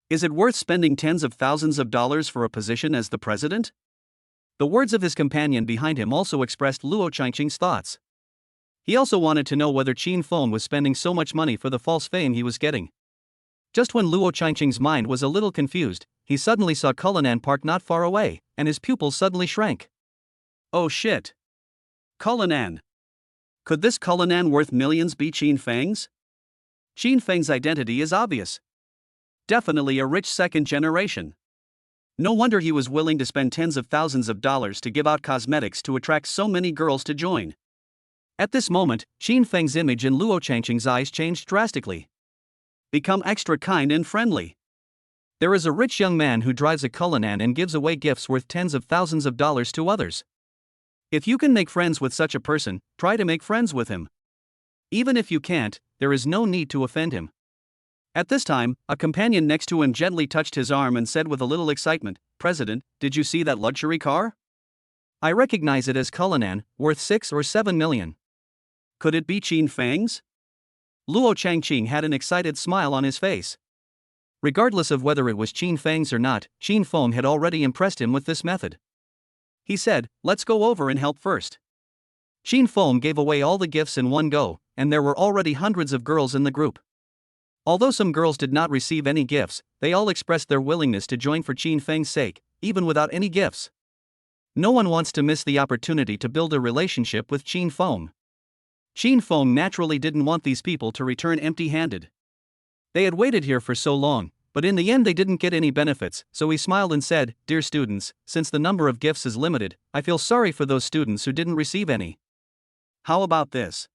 Is it worth spending tens of thousands of dollars for a position as the president? The words of his companion behind him also expressed Luo Changqing's thoughts. He also wanted to know whether Qin Feng was spending so much money for the false fame he was getting. Just when Luo Changqing's mind was a little confused, he suddenly saw Cullinan Park not far away, and his pupils suddenly shrank. Oh shit. Cullinan. Could this Cullinan worth millions be Qin Feng's? Qin Feng's identity is obvious. Definitely a rich second generation. No wonder he was willing to spend tens of thousands of dollars to give out cosmetics to attract so many girls to join. At this moment, Qin Feng's image in Luo Changqing's eyes changed drastically. Become extra kind and friendly. There is a rich young man who drives a Cullinan and gives away gifts worth tens of thousands of dollars to others. If you can make friends with such a person, try to make friends with him. Even if you can't, there is no need to offend him. At this time, a companion next to him gently touched his arm and said with a little excitement, "President, did you see that luxury car? I recognize it as Cullinan, worth 6 or 7 million. Could it be Qin Feng's?" Luo Changqing had an excited smile on his face. Regardless of whether it was Qin Feng's or not, Qin Feng had already impressed him with this method. He said, "Let's go over and help first." Qin Feng gave away all the gifts in one go, and there were already hundreds of girls in the group. Although some girls did not receive any gifts, they all expressed their willingness to join for Qin Feng's sake, even without any gifts. No one wants to miss the opportunity to build a relationship with Qin Feng. Qin Feng naturally didn't want these people to return empty-handed. They had waited here for so long, but in the end they didn't get any benefits, so he smiled and said, "Dear students, since the number of gifts is limited, I feel sorry for those students who didn't receive any. How about this?"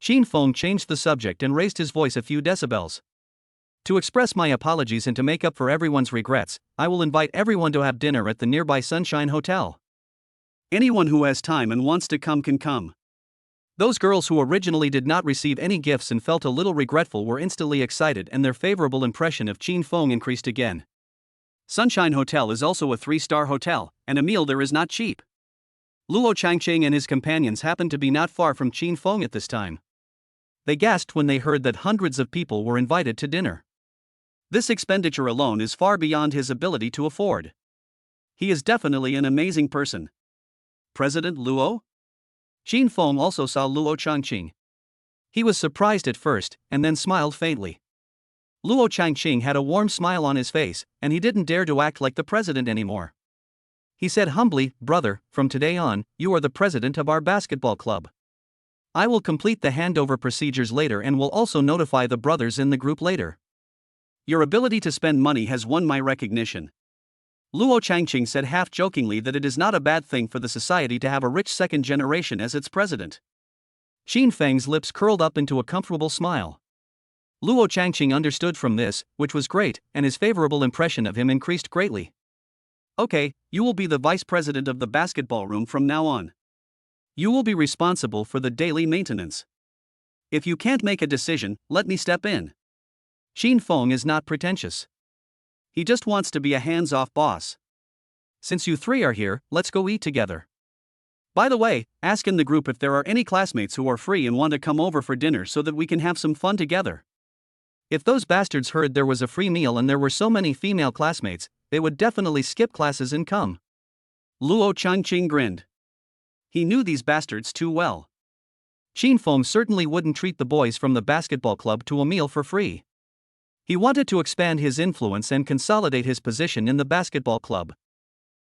Qin Feng changed the subject and raised his voice a few decibels. "To express my apologies and to make up for everyone's regrets, I will invite everyone to have dinner at the nearby Sunshine Hotel. Anyone who has time and wants to come can come." Those girls who originally did not receive any gifts and felt a little regretful were instantly excited, and their favorable impression of Qin Feng increased again. Sunshine Hotel is also a 3-star hotel, and a meal there is not cheap. Luo Changqing and his companions happened to be not far from Qin Feng at this time. They gasped when they heard that hundreds of people were invited to dinner. This expenditure alone is far beyond his ability to afford. He is definitely an amazing person. President Luo? Qin Feng also saw Luo Changqing. He was surprised at first, and then smiled faintly. Luo Changqing had a warm smile on his face, and he didn't dare to act like the president anymore. He said humbly, "Brother, from today on, you are the president of our basketball club. I will complete the handover procedures later and will also notify the brothers in the group later. Your ability to spend money has won my recognition." Luo Changqing said half-jokingly that it is not a bad thing for the society to have a rich second generation as its president. Qin Feng's lips curled up into a comfortable smile. Luo Changqing understood from this, which was great, and his favorable impression of him increased greatly. "Okay, you will be the vice president of the basketball room from now on. You will be responsible for the daily maintenance. If you can't make a decision, let me step in." Qin Feng is not pretentious. He just wants to be a hands-off boss. "Since you three are here, let's go eat together. By the way, ask in the group if there are any classmates who are free and want to come over for dinner so that we can have some fun together." If those bastards heard there was a free meal and there were so many female classmates, they would definitely skip classes and come. Luo Changqing grinned. He knew these bastards too well. Qin Feng certainly wouldn't treat the boys from the basketball club to a meal for free. He wanted to expand his influence and consolidate his position in the basketball club.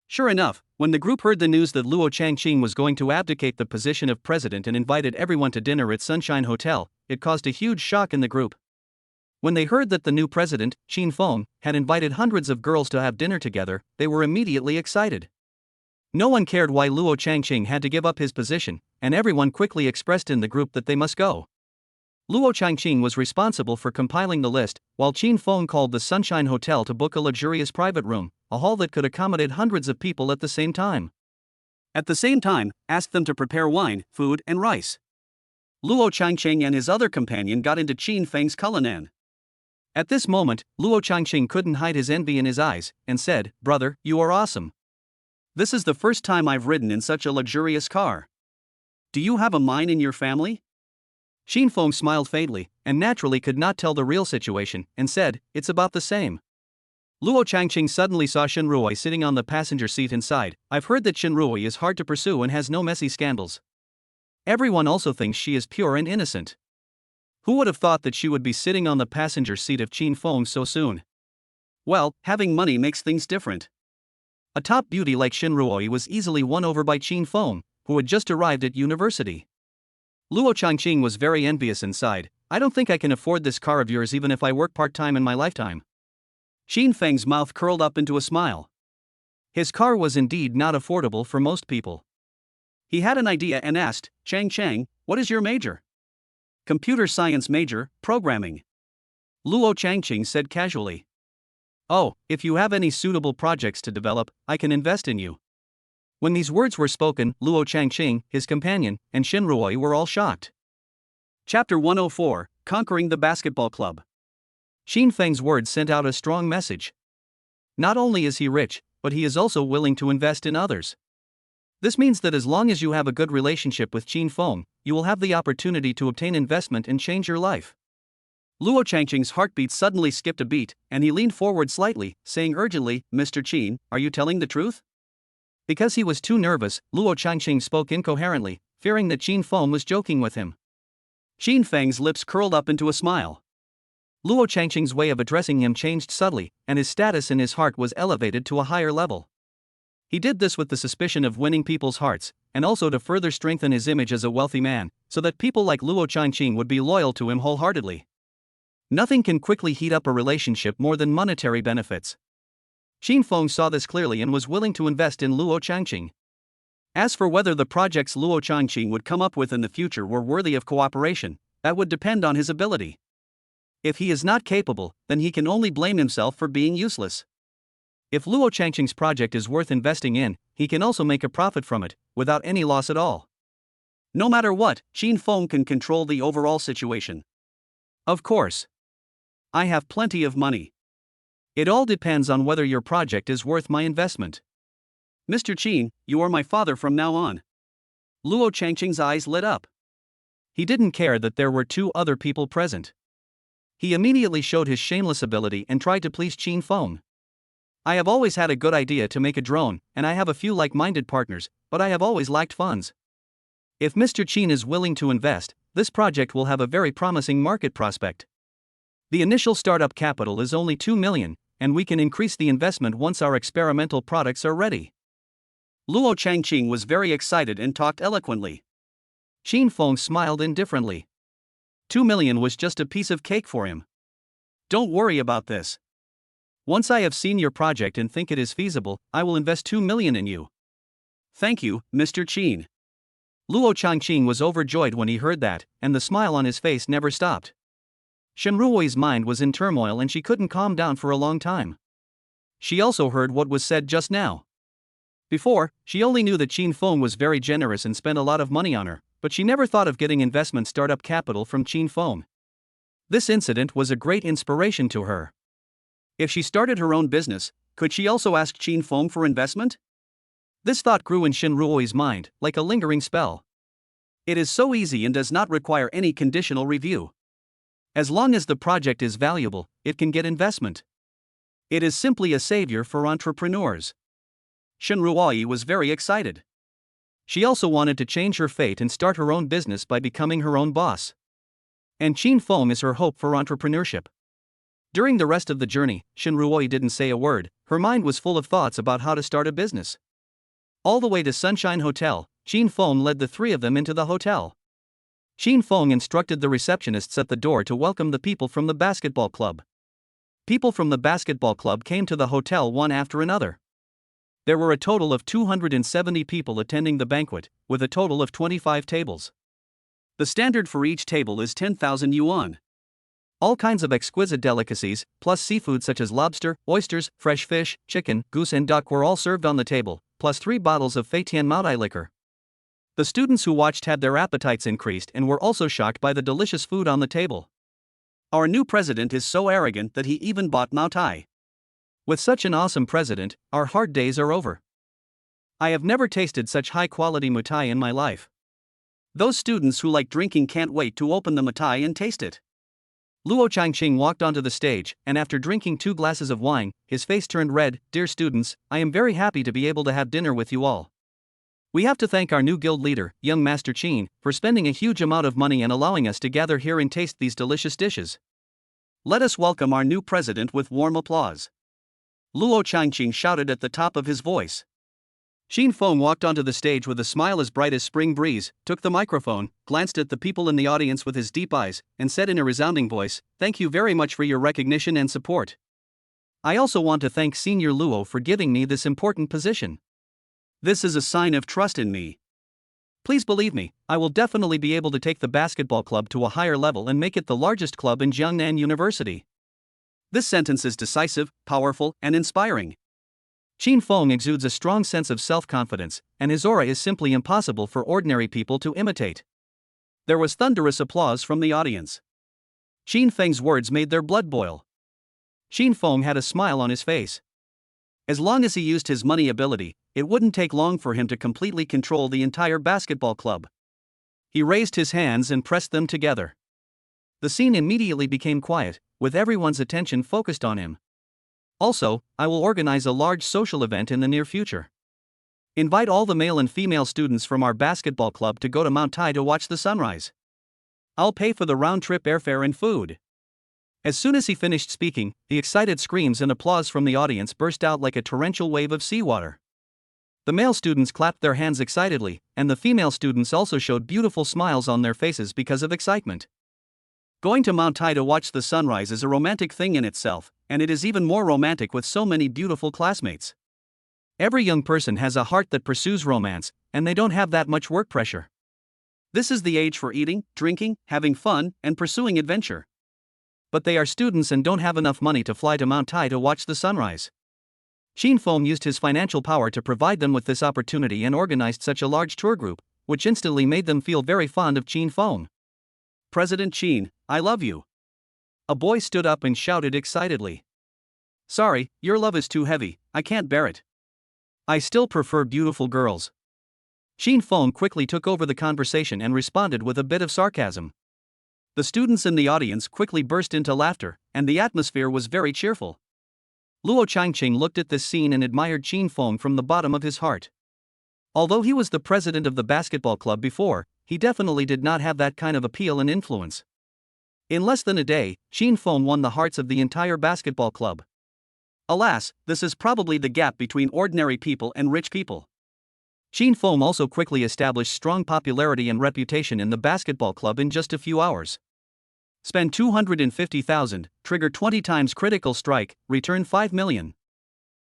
Sure enough, when the group heard the news that Luo Changqing was going to abdicate the position of president and invited everyone to dinner at Sunshine Hotel, it caused a huge shock in the group. When they heard that the new president, Shin had invited hundreds of girls to have dinner together, they were immediately excited. No one cared why Luo Changqing had to give up his position, and everyone quickly expressed in the group that they must go. Luo Changqing was responsible for compiling the list, while Qin Feng called the Sunshine Hotel to book a luxurious private room, a hall that could accommodate hundreds of people at the same time. At the same time, asked them to prepare wine, food, and rice. Luo Changqing and his other companion got into Qin Feng's kulinan. At this moment, Luo Changqing couldn't hide his envy in his eyes, and said, "Brother, you are awesome. This is the first time I've ridden in such a luxurious car. Do you have a mine in your family?" Qin Feng smiled faintly, and naturally could not tell the real situation, and said, "It's about the same." Luo Changqing suddenly saw Shin Ruoyi sitting on the passenger seat inside. "I've heard that Shin Ruoyi is hard to pursue and has no messy scandals. Everyone also thinks she is pure and innocent. Who would have thought that she would be sitting on the passenger seat of Qin Feng so soon?" Well, having money makes things different. A top beauty like Shin Ruoyi was easily won over by Qin Feng, who had just arrived at university. Luo Changqing was very envious and sighed, "I don't think I can afford this car of yours even if I work part-time in my lifetime." Qin Feng's mouth curled up into a smile. His car was indeed not affordable for most people. He had an idea and asked, "Chang, what is your major?" "Computer science major, programming." Luo Changqing said casually. "Oh, if you have any suitable projects to develop, I can invest in you." When these words were spoken, Luo Changqing, his companion, and Shin Ruoyi were all shocked. Chapter 104, Conquering the Basketball Club. Qin Feng's words sent out a strong message. Not only is he rich, but he is also willing to invest in others. This means that as long as you have a good relationship with Qin Feng, you will have the opportunity to obtain investment and change your life. Luo Changqing's heartbeat suddenly skipped a beat, and he leaned forward slightly, saying urgently, "Mr. Qin, are you telling the truth?" Because he was too nervous, Luo Changqing spoke incoherently, fearing that Qin Feng was joking with him. Qin Feng's lips curled up into a smile. Luo Changqing's way of addressing him changed subtly, and his status in his heart was elevated to a higher level. He did this with the suspicion of winning people's hearts, and also to further strengthen his image as a wealthy man, so that people like Luo Changqing would be loyal to him wholeheartedly. Nothing can quickly heat up a relationship more than monetary benefits. Qin Feng saw this clearly and was willing to invest in Luo Changqing. As for whether the projects Luo Changqing would come up with in the future were worthy of cooperation, that would depend on his ability. If he is not capable, then he can only blame himself for being useless. If Luo Changqing's project is worth investing in, he can also make a profit from it, without any loss at all. No matter what, Qin Feng can control the overall situation. Of course. I have plenty of money. It all depends on whether your project is worth my investment. Mr. Qin, you are my father from now on. Luo Changqing's eyes lit up. He didn't care that there were two other people present. He immediately showed his shameless ability and tried to please Qin Feng. "I have always had a good idea to make a drone, and I have a few like-minded partners, but I have always lacked funds. If Mr. Qin is willing to invest, this project will have a very promising market prospect. The initial startup capital is only 2 million, and we can increase the investment once our experimental products are ready." Luo Changqing was very excited and talked eloquently. Qin Feng smiled indifferently. 2 million was just a piece of cake for him. "Don't worry about this. Once I have seen your project and think it is feasible, I will invest 2 million in you." "Thank you, Mr. Qin." Luo Changqing was overjoyed when he heard that, and the smile on his face never stopped. Shin Ruoyi's mind was in turmoil and she couldn't calm down for a long time. She also heard what was said just now. Before, she only knew that Qin Feng was very generous and spent a lot of money on her, but she never thought of getting investment startup capital from Qin Feng. This incident was a great inspiration to her. If she started her own business, could she also ask Qin Feng for investment? This thought grew in Shin Ruoyi's mind, like a lingering spell. It is so easy and does not require any conditional review. As long as the project is valuable, it can get investment. It is simply a savior for entrepreneurs. Shin Ruoyi was very excited. She also wanted to change her fate and start her own business by becoming her own boss. And Qin Feng is her hope for entrepreneurship. During the rest of the journey, Shin Ruoyi didn't say a word. Her mind was full of thoughts about how to start a business. All the way to Sunshine Hotel, Qin Feng led the three of them into the hotel. Shin Feng instructed the receptionists at the door to welcome the people from the basketball club. People from the basketball club came to the hotel one after another. There were a total of 270 people attending the banquet, with a total of 25 tables. The standard for each table is 10,000 yuan. All kinds of exquisite delicacies, plus seafood such as lobster, oysters, fresh fish, chicken, goose and duck were all served on the table, plus 3 bottles of Feitian Maotai liquor. The students who watched had their appetites increased and were also shocked by the delicious food on the table. Our new president is so arrogant that he even bought Maotai. With such an awesome president, our hard days are over. I have never tasted such high-quality Maotai in my life. Those students who like drinking can't wait to open the Maotai and taste it. Luo Changqing walked onto the stage, and after drinking 2 glasses of wine, his face turned red. Dear students, I am very happy to be able to have dinner with you all. We have to thank our new guild leader, young Master Shin, for spending a huge amount of money and allowing us to gather here and taste these delicious dishes. Let us welcome our new president with warm applause. Luo Changqing shouted at the top of his voice. Shin Feng walked onto the stage with a smile as bright as spring breeze, took the microphone, glanced at the people in the audience with his deep eyes, and said in a resounding voice, "Thank you very much for your recognition and support. I also want to thank Senior Luo for giving me this important position. This is a sign of trust in me. Please believe me, I will definitely be able to take the basketball club to a higher level and make it the largest club in Jiangnan University." This sentence is decisive, powerful, and inspiring. Shin Feng exudes a strong sense of self-confidence, and his aura is simply impossible for ordinary people to imitate. There was thunderous applause from the audience. Shin Feng's words made their blood boil. Shin Feng had a smile on his face. As long as he used his money ability, it wouldn't take long for him to completely control the entire basketball club. He raised his hands and pressed them together. The scene immediately became quiet, with everyone's attention focused on him. Also, I will organize a large social event in the near future. Invite all the male and female students from our basketball club to go to Mount Tai to watch the sunrise. I'll pay for the round-trip airfare and food. As soon as he finished speaking, the excited screams and applause from the audience burst out like a torrential wave of seawater. The male students clapped their hands excitedly, and the female students also showed beautiful smiles on their faces because of excitement. Going to Mount Tai to watch the sunrise is a romantic thing in itself, and it is even more romantic with so many beautiful classmates. Every young person has a heart that pursues romance, and they don't have that much work pressure. This is the age for eating, drinking, having fun, and pursuing adventure. But they are students and don't have enough money to fly to Mount Tai to watch the sunrise. Shin Feng used his financial power to provide them with this opportunity and organized such a large tour group, which instantly made them feel very fond of Shin Feng. "President Shin, I love you." A boy stood up and shouted excitedly. "Sorry, your love is too heavy, I can't bear it. I still prefer beautiful girls." Shin Feng quickly took over the conversation and responded with a bit of sarcasm. The students in the audience quickly burst into laughter, and the atmosphere was very cheerful. Luo Changqing looked at this scene and admired Shin Feng from the bottom of his heart. Although he was the president of the basketball club before, he definitely did not have that kind of appeal and influence. In less than a day, Shin Feng won the hearts of the entire basketball club. Alas, this is probably the gap between ordinary people and rich people. Shin Feng also quickly established strong popularity and reputation in the basketball club in just a few hours. Spend 250,000, trigger 20 times critical strike, return 5 million.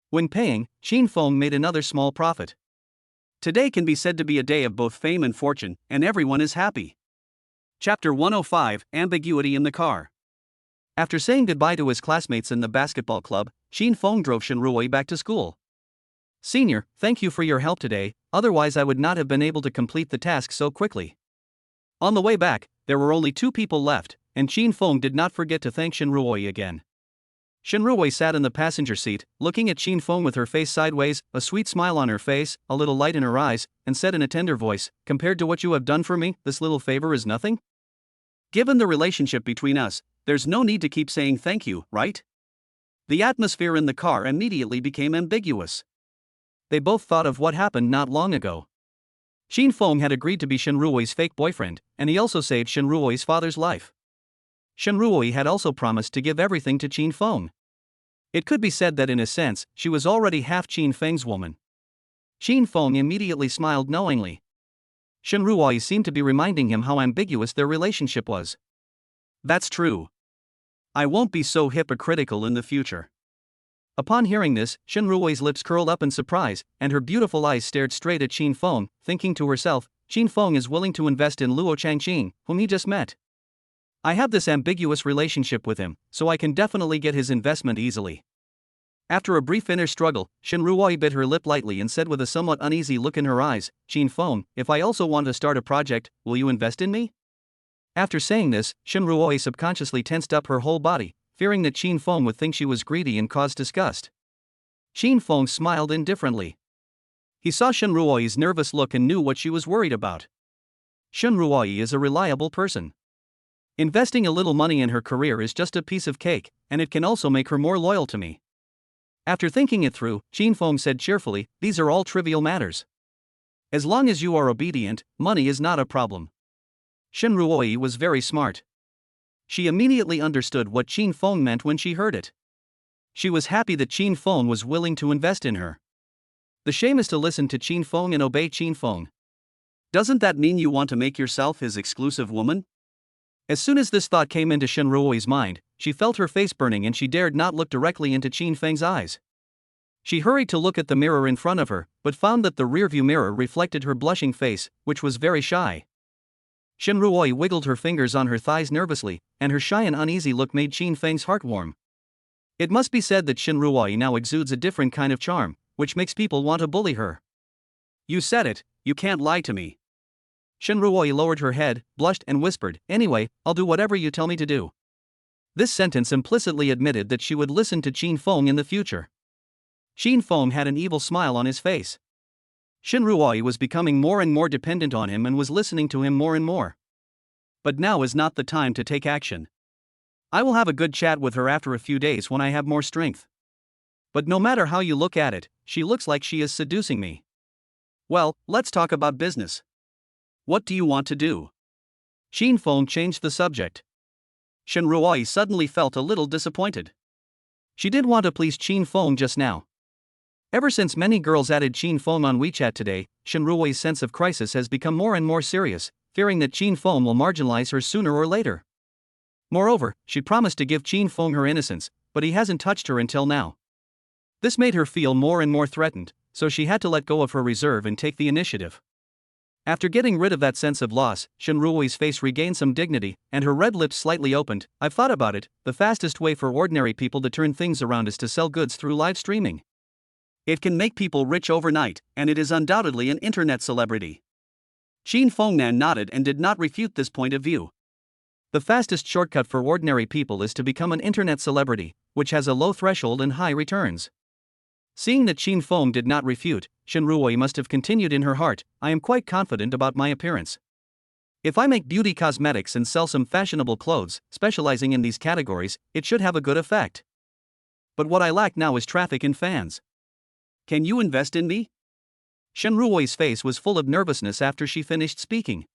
When paying, Shin Feng made another small profit. Today can be said to be a day of both fame and fortune, and everyone is happy. Chapter 105, Ambiguity in the Car. After saying goodbye to his classmates in the basketball club, Shin Feng drove Shin Ruoyi back to school. "Senior, thank you for your help today, otherwise I would not have been able to complete the task so quickly." On the way back, there were only 2 people left, and Shin Feng did not forget to thank Shin Ruoyi again. Shin Ruoyi sat in the passenger seat, looking at Shin Feng with her face sideways, a sweet smile on her face, a little light in her eyes, and said in a tender voice, "Compared to what you have done for me, this little favor is nothing. Given the relationship between us, there's no need to keep saying thank you, right?" The atmosphere in the car immediately became ambiguous. They both thought of what happened not long ago. Shin Feng had agreed to be Shin Ruoyi's fake boyfriend, and he also saved Shin Ruoyi's father's life. Shin Ruoyi had also promised to give everything to Shin Feng. It could be said that in a sense, she was already half Shin Feng's woman. Shin Feng immediately smiled knowingly. Shin Ruoyi seemed to be reminding him how ambiguous their relationship was. That's true. I won't be so hypocritical in the future. Upon hearing this, Shin Ruoyi's lips curled up in surprise, and her beautiful eyes stared straight at Qin Feng, thinking to herself, Qin Feng is willing to invest in Luo Changqing, whom he just met. I have this ambiguous relationship with him, so I can definitely get his investment easily. After a brief inner struggle, Shin Ruoyi bit her lip lightly and said with a somewhat uneasy look in her eyes, Qin Feng, if I also want to start a project, will you invest in me? After saying this, Shin Ruoyi subconsciously tensed up her whole body, fearing that Qin Feng would think she was greedy and cause disgust. Qin Feng smiled indifferently. He saw Shin Ruoyi's nervous look and knew what she was worried about. Shin Ruoyi is a reliable person. Investing a little money in her career is just a piece of cake, and it can also make her more loyal to me. After thinking it through, Qin Feng said cheerfully, these are all trivial matters. As long as you are obedient, money is not a problem. Shin Ruoyi was very smart. She immediately understood what Qin Feng meant when she heard it. She was happy that Qin Feng was willing to invest in her. The shame is to listen to Qin Feng and obey Qin Feng. Doesn't that mean you want to make yourself his exclusive woman? As soon as this thought came into Shin Ruoyi's mind, she felt her face burning and she dared not look directly into Qin Feng's eyes. She hurried to look at the mirror in front of her, but found that the rearview mirror reflected her blushing face, which was very shy. Shin Ruoyi wiggled her fingers on her thighs nervously, and her shy and uneasy look made Qin Feng's heart warm. It must be said that Shin Ruoyi now exudes a different kind of charm, which makes people want to bully her. You said it, you can't lie to me. Shin Ruoyi lowered her head, blushed and whispered, anyway, I'll do whatever you tell me to do. This sentence implicitly admitted that she would listen to Qin Feng in the future. Qin Feng had an evil smile on his face. Shin Ruoyi was becoming more and more dependent on him and was listening to him more and more. But now is not the time to take action. I will have a good chat with her after a few days when I have more strength. But no matter how you look at it, she looks like she is seducing me. Well, let's talk about business. What do you want to do? Qin Feng changed the subject. Shin Ruoyi suddenly felt a little disappointed. She did want to please Qin Feng just now. Ever since many girls added Qin Feng on WeChat today, Shin Ruoyi's sense of crisis has become more and more serious, fearing that Qin Feng will marginalize her sooner or later. Moreover, she promised to give Qin Feng her innocence, but he hasn't touched her until now. This made her feel more and more threatened, so she had to let go of her reserve and take the initiative. After getting rid of that sense of loss, Shin Ruoyi's face regained some dignity, and her red lips slightly opened. I've thought about it, the fastest way for ordinary people to turn things around is to sell goods through live streaming. It can make people rich overnight, and it is undoubtedly an internet celebrity. Qin Fengnan nodded and did not refute this point of view. The fastest shortcut for ordinary people is to become an internet celebrity, which has a low threshold and high returns. Seeing that Qin Feng did not refute, Shin Ruoyi must have continued in her heart, I am quite confident about my appearance. If I make beauty cosmetics and sell some fashionable clothes, specializing in these categories, it should have a good effect. But what I lack now is traffic and fans. Can you invest in me? Shin Ruoyi's face was full of nervousness after she finished speaking.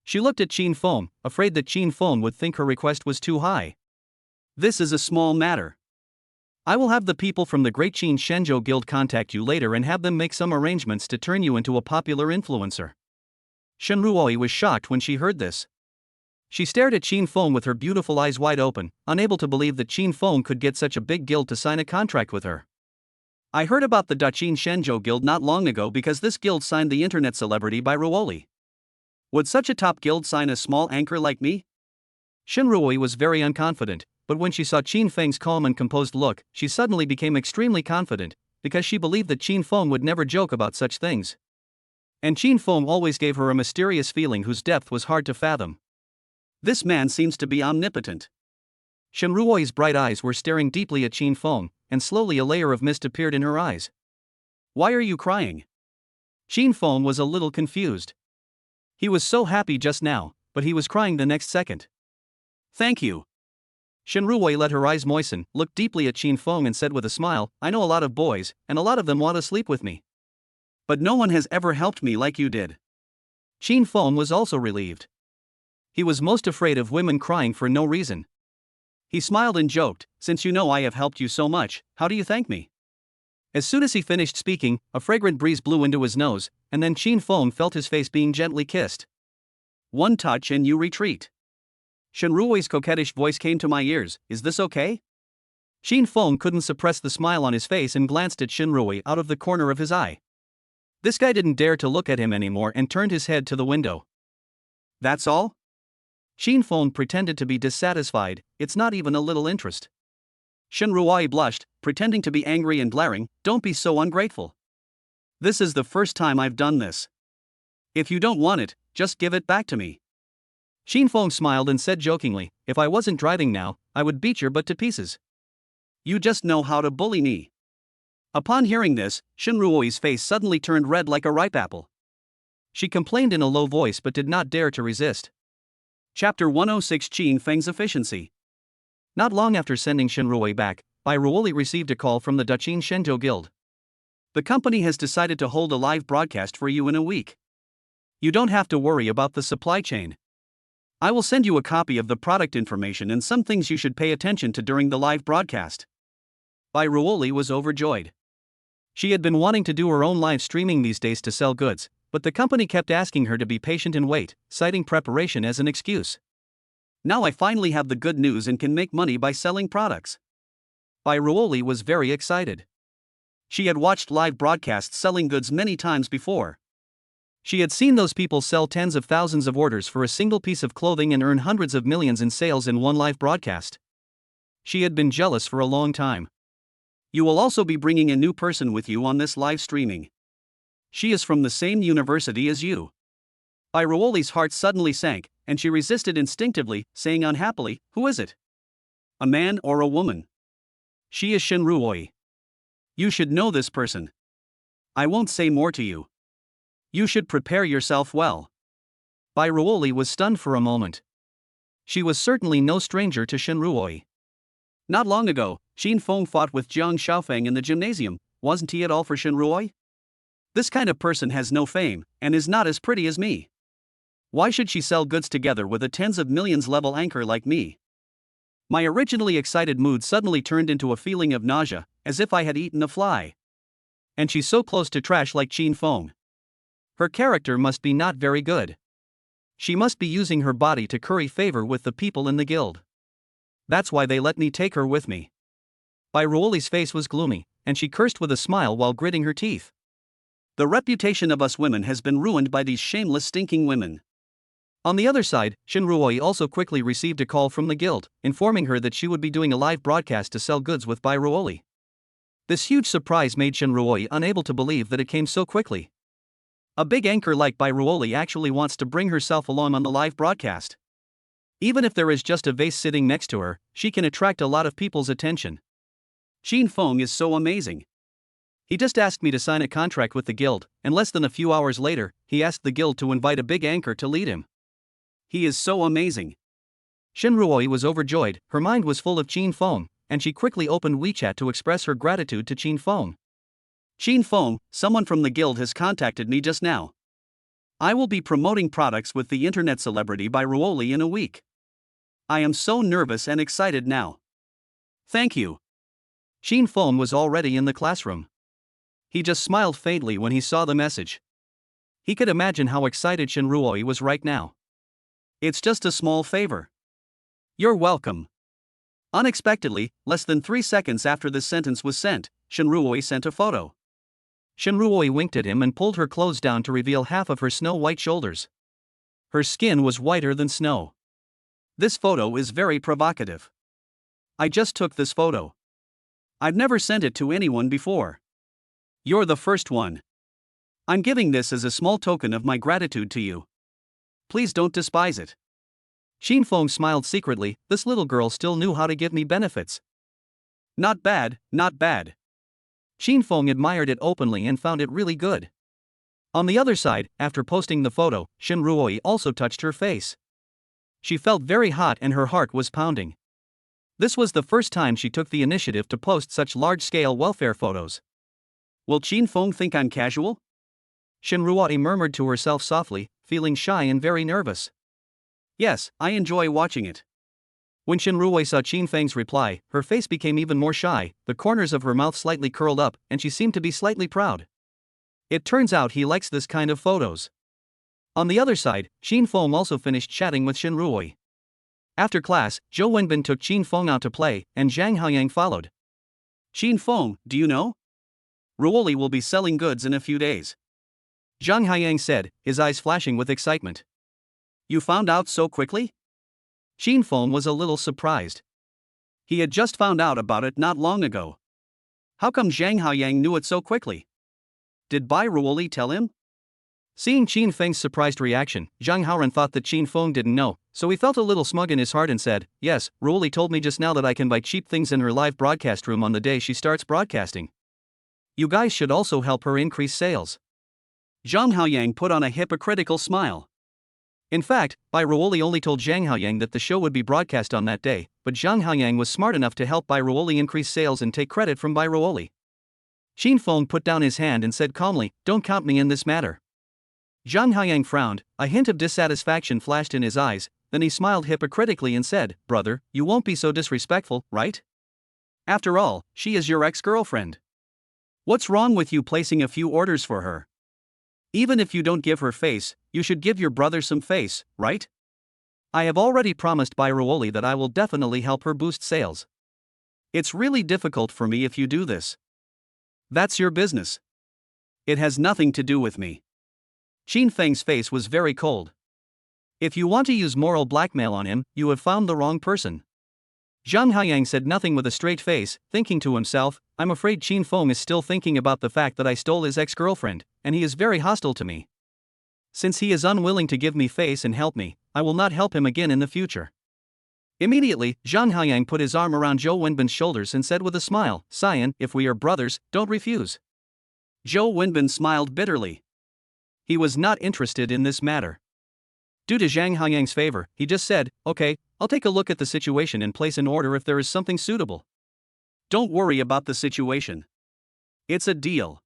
She looked at Qin Feng, afraid that Qin Feng would think her request was too high. This is a small matter. I will have the people from the Great Qin Shenzhou Guild contact you later and have them make some arrangements to turn you into a popular influencer. Shin Ruoyi was shocked when she heard this. She stared at Qin Feng with her beautiful eyes wide open, unable to believe that Qin Feng could get such a big guild to sign a contract with her. I heard about the Qin Shenzhou Guild not long ago because this guild signed the internet celebrity by Ruoli. Would such a top guild sign a small anchor like me? Shin Ruoyi was very unconfident, but when she saw Qin Feng's calm and composed look, she suddenly became extremely confident, because she believed that Qin Feng would never joke about such things. And Qin Feng always gave her a mysterious feeling whose depth was hard to fathom. This man seems to be omnipotent. Shin Ruoyi's bright eyes were staring deeply at Qin Feng, and slowly a layer of mist appeared in her eyes. Why are you crying? Qin Feng was a little confused. He was so happy just now, but he was crying the next second. Thank you. Shin Ruoyi let her eyes moisten, looked deeply at Qin Feng and said with a smile, I know a lot of boys, and a lot of them want to sleep with me. But no one has ever helped me like you did. Qin Feng was also relieved. He was most afraid of women crying for no reason. He smiled and joked, since you know I have helped you so much, how do you thank me? As soon as he finished speaking, a fragrant breeze blew into his nose, and then Shin Feng felt his face being gently kissed. One touch and you retreat. Shin Ruoi's coquettish voice came to my ears. Is this okay? Shin Feng couldn't suppress the smile on his face and glanced at Shin Ruoi out of the corner of his eye. This guy didn't dare to look at him anymore and turned his head to the window. That's all? Shin Feng pretended to be dissatisfied. It's not even a little interest. Shin Ruoi blushed, pretending to be angry and glaring. Don't be so ungrateful. This is the first time I've done this. If you don't want it, just give it back to me. Shin Feng smiled and said jokingly, if I wasn't driving now, I would beat your butt to pieces. You just know how to bully me. Upon hearing this, Shin Ruoi's face suddenly turned red like a ripe apple. She complained in a low voice but did not dare to resist. Chapter 106 Qin Feng's Efficiency. Not long after sending Shin Ruoi back, Bai Ruoli received a call from the Daqin Shenzhou Guild. The company has decided to hold a live broadcast for you in a week. You don't have to worry about the supply chain. I will send you a copy of the product information and some things you should pay attention to during the live broadcast. Bai Ruoli was overjoyed. She had been wanting to do her own live streaming these days to sell goods, but the company kept asking her to be patient and wait, citing preparation as an excuse. Now I finally have the good news and can make money by selling products. Bai Ruoli was very excited. She had watched live broadcasts selling goods many times before. She had seen those people sell tens of thousands of orders for a single piece of clothing and earn hundreds of millions in sales in one live broadcast. She had been jealous for a long time. You will also be bringing a new person with you on this live streaming. She is from the same university as you. Bai Ruoli's heart suddenly sank, and she resisted instinctively, saying unhappily, who is it? A man or a woman? She is Shin Ruoi. You should know this person. I won't say more to you. You should prepare yourself well. Bai Ruoli was stunned for a moment. She was certainly no stranger to Shin Ruoi. Not long ago, Shin Feng fought with Jang Xiaopang in the gymnasium. Wasn't he at all for Shin Ruoi? This kind of person has no fame, and is not as pretty as me. Why should she sell goods together with a tens of millions level anchor like me? My originally excited mood suddenly turned into a feeling of nausea, as if I had eaten a fly. And she's so close to trash like Shin Feng. Her character must be not very good. She must be using her body to curry favor with the people in the guild. That's why they let me take her with me. Bai Ruoli's face was gloomy, and she cursed with a smile while gritting her teeth. The reputation of us women has been ruined by these shameless stinking women. On the other side, Shin Ruoi also quickly received a call from the guild, informing her that she would be doing a live broadcast to sell goods with Bai Ruoli. This huge surprise made Shin Ruoi unable to believe that it came so quickly. A big anchor like Bai Ruoli actually wants to bring herself along on the live broadcast. Even if there is just a vase sitting next to her, she can attract a lot of people's attention. Shin Feng is so amazing. He just asked me to sign a contract with the guild, and less than a few hours later, he asked the guild to invite a big anchor to lead him. He is so amazing. Shin Ruoi was overjoyed. Her mind was full of Shin Feng, and she quickly opened WeChat to express her gratitude to Shin Feng. Shin Feng, someone from the guild has contacted me just now. I will be promoting products with the internet celebrity Bai Ruoli in a week. I am so nervous and excited now. Thank you. Shin Feng was already in the classroom. He just smiled faintly when he saw the message. He could imagine how excited Shin Ruoi was right now. It's just a small favor. You're welcome. Unexpectedly, less than 3 seconds after this sentence was sent, Shin Ruoi sent a photo. Shin Ruoi winked at him and pulled her clothes down to reveal half of her snow-white shoulders. Her skin was whiter than snow. This photo is very provocative. I just took this photo. I've never sent it to anyone before. You're the first one. I'm giving this as a small token of my gratitude to you. Please don't despise it. Shin Feng smiled secretly. This little girl still knew how to give me benefits. Not bad, not bad. Shin Feng admired it openly and found it really good. On the other side, after posting the photo, Shin Ruoi also touched her face. She felt very hot and her heart was pounding. This was the first time she took the initiative to post such large-scale welfare photos. Will Shin Feng think I'm casual? Shin Ruoi murmured to herself softly, feeling shy and very nervous. Yes, I enjoy watching it. When Shin Ruwei saw Qin Feng's reply, her face became even more shy, the corners of her mouth slightly curled up, and she seemed to be slightly proud. It turns out he likes this kind of photos. On the other side, Qin Feng also finished chatting with Shin Ruwei. After class, Zhou Wenbin took Qin Feng out to play, and Zhang Haoyang followed. Qin Feng, do you know? Ruoli will be selling goods in a few days. Zhang Haoyang said, his eyes flashing with excitement. You found out so quickly? Qin Feng was a little surprised. He had just found out about it not long ago. How come Zhang Haoyang knew it so quickly? Did Bai Ruoli tell him? Seeing Qin Feng's surprised reaction, Zhang Haoran thought that Qin Feng didn't know, so he felt a little smug in his heart and said, yes, Ruoli told me just now that I can buy cheap things in her live broadcast room on the day she starts broadcasting. You guys should also help her increase sales. Zhang Haoyang put on a hypocritical smile. In fact, Bai Ruoli only told Zhang Haoyang that the show would be broadcast on that day, but Zhang Haoyang was smart enough to help Bai Ruoli increase sales and take credit from Bai Ruoli. Qin Feng put down his hand and said calmly, don't count me in this matter. Zhang Haoyang frowned, a hint of dissatisfaction flashed in his eyes, then he smiled hypocritically and said, brother, you won't be so disrespectful, right? After all, she is your ex-girlfriend. What's wrong with you placing a few orders for her? Even if you don't give her face, you should give your brother some face, right? I have already promised Bai Ruoli that I will definitely help her boost sales. It's really difficult for me if you do this. That's your business. It has nothing to do with me. Qin Feng's face was very cold. If you want to use moral blackmail on him, you have found the wrong person. Zhang Haoyang said nothing with a straight face, thinking to himself, I'm afraid Qin Feng is still thinking about the fact that I stole his ex-girlfriend, and he is very hostile to me. Since he is unwilling to give me face and help me, I will not help him again in the future. Immediately, Zhang Haoyang put his arm around Zhou Wenbin's shoulders and said with a smile, Scion, if we are brothers, don't refuse. Zhou Wenbin smiled bitterly. He was not interested in this matter. Due to Zhang Haoyang's favor, he just said, okay, I'll take a look at the situation and place an order if there is something suitable. Don't worry about the situation. It's a deal.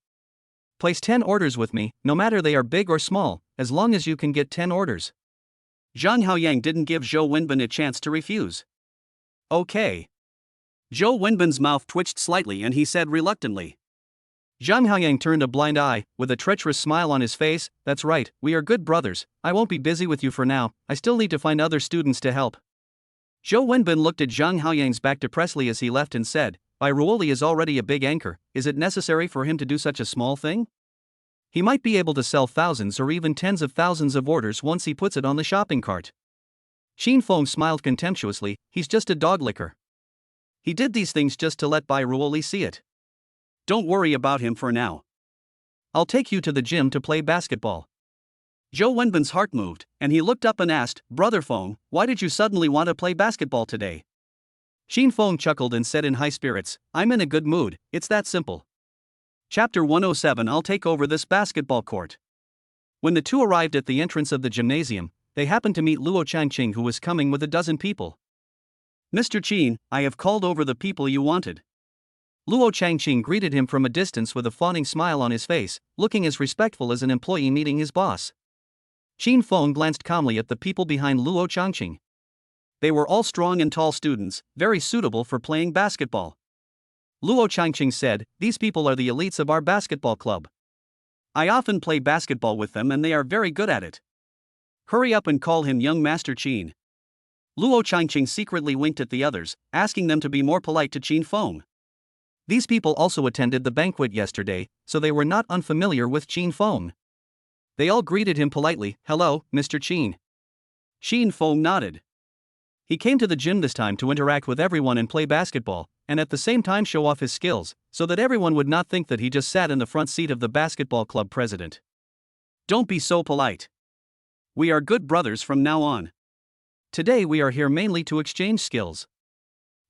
Place 10 orders with me, no matter they are big or small, as long as you can get 10 orders. Zhang Haoyang didn't give Zhou Wenbin a chance to refuse. Okay. Zhou Wenbin's mouth twitched slightly and he said reluctantly. Zhang Haoyang turned a blind eye, with a treacherous smile on his face, that's right, we are good brothers, I won't be busy with you for now, I still need to find other students to help. Zhou Wenbin looked at Zhang Haoyang's back depressedly as he left and said, Bai Ruoli is already a big anchor, is it necessary for him to do such a small thing? He might be able to sell thousands or even tens of thousands of orders once he puts it on the shopping cart. Qin Feng smiled contemptuously, he's just a dog licker. He did these things just to let Bai Ruoli see it. Don't worry about him for now. I'll take you to the gym to play basketball. Zhou Wenbin's heart moved, and he looked up and asked, Brother Feng, why did you suddenly want to play basketball today? Qin Feng chuckled and said in high spirits, I'm in a good mood, it's that simple. Chapter 107 I'll take over this basketball court. When the two arrived at the entrance of the gymnasium, they happened to meet Luo Changqing who was coming with a dozen people. Mr. Qin, I have called over the people you wanted. Luo Changqing greeted him from a distance with a fawning smile on his face, looking as respectful as an employee meeting his boss. Qin Feng glanced calmly at the people behind Luo Changqing. They were all strong and tall students, very suitable for playing basketball. Luo Changqing said, these people are the elites of our basketball club. I often play basketball with them and they are very good at it. Hurry up and call him young Master Qin. Luo Changqing secretly winked at the others, asking them to be more polite to Qin Feng. These people also attended the banquet yesterday, so they were not unfamiliar with Qin Feng. They all greeted him politely, hello, Mr. Qin. Qin Feng nodded. He came to the gym this time to interact with everyone and play basketball, and at the same time show off his skills, so that everyone would not think that he just sat in the front seat of the basketball club president. Don't be so polite. We are good brothers from now on. Today we are here mainly to exchange skills.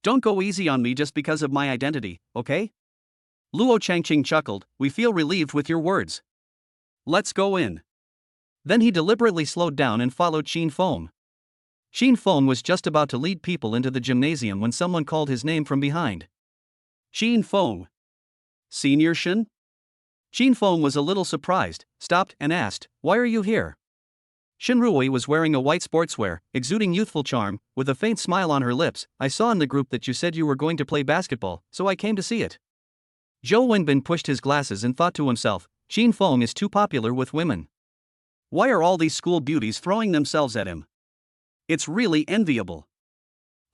Don't go easy on me just because of my identity, okay? Luo Changqing chuckled, we feel relieved with your words. Let's go in. Then he deliberately slowed down and followed Qin Feng. Qin Feng was just about to lead people into the gymnasium when someone called his name from behind. Qin Feng. Senior Shin? Qin Feng was a little surprised, stopped and asked, why are you here? Shin Ruoi was wearing a white sportswear, exuding youthful charm, with a faint smile on her lips. I saw in the group that you said you were going to play basketball, so I came to see it. Zhou Wenbin pushed his glasses and thought to himself, Qin Feng is too popular with women. Why are all these school beauties throwing themselves at him? It's really enviable.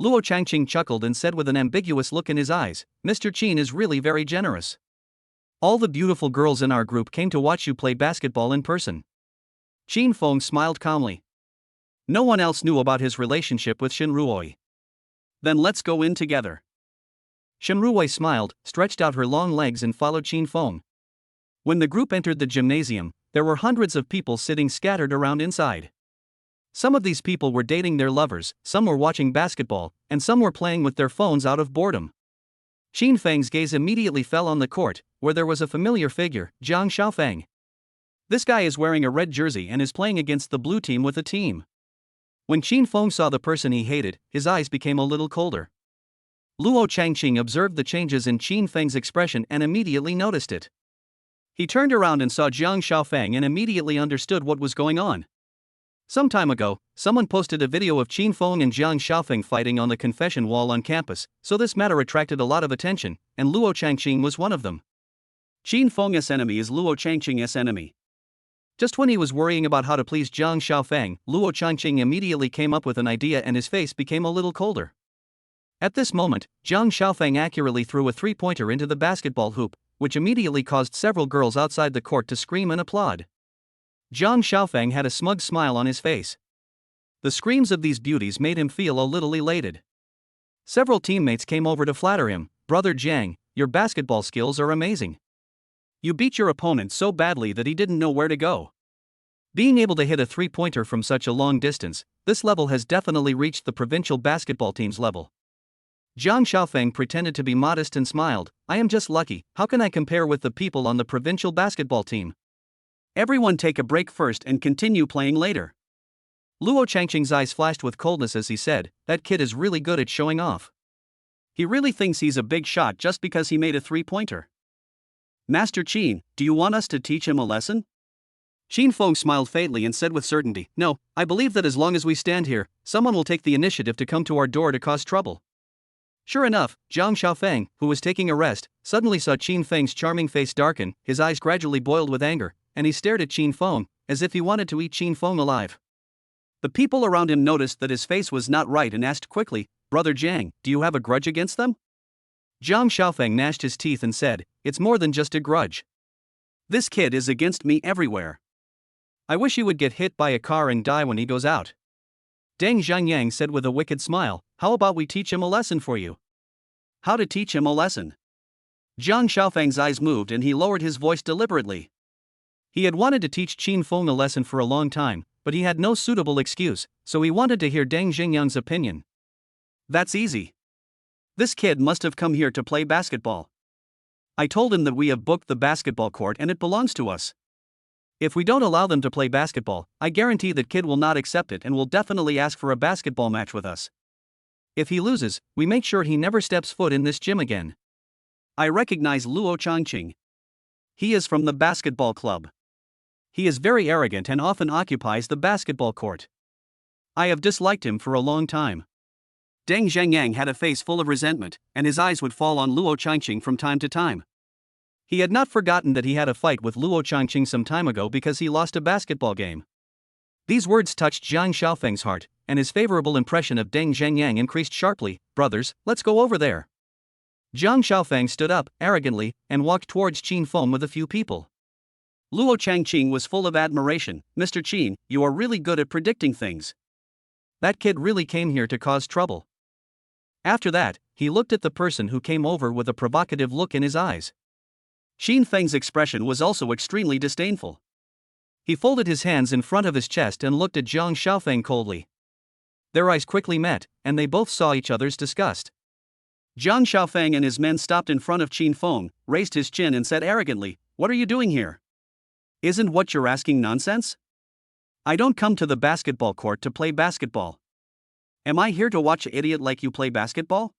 Luo Changqing chuckled and said with an ambiguous look in his eyes, Mr. Qin is really very generous. All the beautiful girls in our group came to watch you play basketball in person. Qin Feng smiled calmly. No one else knew about his relationship with Shin Ruoi. Then let's go in together. Shin Ruoi smiled, stretched out her long legs and followed Qin Feng. When the group entered the gymnasium, there were hundreds of people sitting scattered around inside. Some of these people were dating their lovers, some were watching basketball, and some were playing with their phones out of boredom. Qin Feng's gaze immediately fell on the court, where there was a familiar figure, Jang Xiaopang. This guy is wearing a red jersey and is playing against the blue team with a team. When Qin Feng saw the person he hated, his eyes became a little colder. Luo Changqing observed the changes in Qin Feng's expression and immediately noticed it. He turned around and saw Jang Xiaopang and immediately understood what was going on. Some time ago, someone posted a video of Qin Feng and Jang Xiaopang fighting on the confession wall on campus, so this matter attracted a lot of attention, and Luo Changqing was one of them. Qin Feng's enemy is Luo Changqing's enemy. Just when he was worrying about how to please Jang Xiaopang, Luo Changqing immediately came up with an idea and his face became a little colder. At this moment, Jang Xiaopang accurately threw a three-pointer into the basketball hoop, which immediately caused several girls outside the court to scream and applaud. Jang Xiaopang had a smug smile on his face. The screams of these beauties made him feel a little elated. Several teammates came over to flatter him. Brother Jang, your basketball skills are amazing. You beat your opponent so badly that he didn't know where to go. Being able to hit a three-pointer from such a long distance, this level has definitely reached the provincial basketball team's level. Jang Xiaopang pretended to be modest and smiled. I am just lucky, how can I compare with the people on the provincial basketball team? Everyone take a break first and continue playing later. Luo Changqing's eyes flashed with coldness as he said, that kid is really good at showing off. He really thinks he's a big shot just because he made a three-pointer. Master Qin, do you want us to teach him a lesson? Qin Feng smiled faintly and said with certainty, no, I believe that as long as we stand here, someone will take the initiative to come to our door to cause trouble. Sure enough, Jang Xiaopang, who was taking a rest, suddenly saw Qin Feng's charming face darken, his eyes gradually boiled with anger, and he stared at Qin Feng, as if he wanted to eat Qin Feng alive. The people around him noticed that his face was not right and asked quickly, Brother Jang, do you have a grudge against them? Jang Xiaopang gnashed his teeth and said, it's more than just a grudge. This kid is against me everywhere. I wish he would get hit by a car and die when he goes out. Deng Zhangyang said with a wicked smile, how about we teach him a lesson for you? How to teach him a lesson? Jang Xiaopang's eyes moved and he lowered his voice deliberately. He had wanted to teach Qin Feng a lesson for a long time, but he had no suitable excuse, so he wanted to hear Deng Zhangyang's opinion. That's easy. This kid must have come here to play basketball. I told him that we have booked the basketball court and it belongs to us. If we don't allow them to play basketball, I guarantee that kid will not accept it and will definitely ask for a basketball match with us. If he loses, we make sure he never steps foot in this gym again. I recognize Luo Changqing. He is from the basketball club. He is very arrogant and often occupies the basketball court. I have disliked him for a long time. Deng Zhangyang had a face full of resentment, and his eyes would fall on Luo Changqing from time to time. He had not forgotten that he had a fight with Luo Changqing some time ago because he lost a basketball game. These words touched Jang Xiaopang's heart, and his favorable impression of Deng Zhangyang increased sharply. Brothers, let's go over there. Jang Xiaopang stood up, arrogantly, and walked towards Qin Feng with a few people. Luo Changqing was full of admiration. Mr. Qin, you are really good at predicting things. That kid really came here to cause trouble. After that, he looked at the person who came over with a provocative look in his eyes. Qin Feng's expression was also extremely disdainful. He folded his hands in front of his chest and looked at Jang Xiaopang coldly. Their eyes quickly met, and they both saw each other's disgust. Jang Xiaopang and his men stopped in front of Qin Feng, raised his chin and said arrogantly, what are you doing here? Isn't what you're asking nonsense? I don't come to the basketball court to play basketball. Am I here to watch an idiot like you play basketball?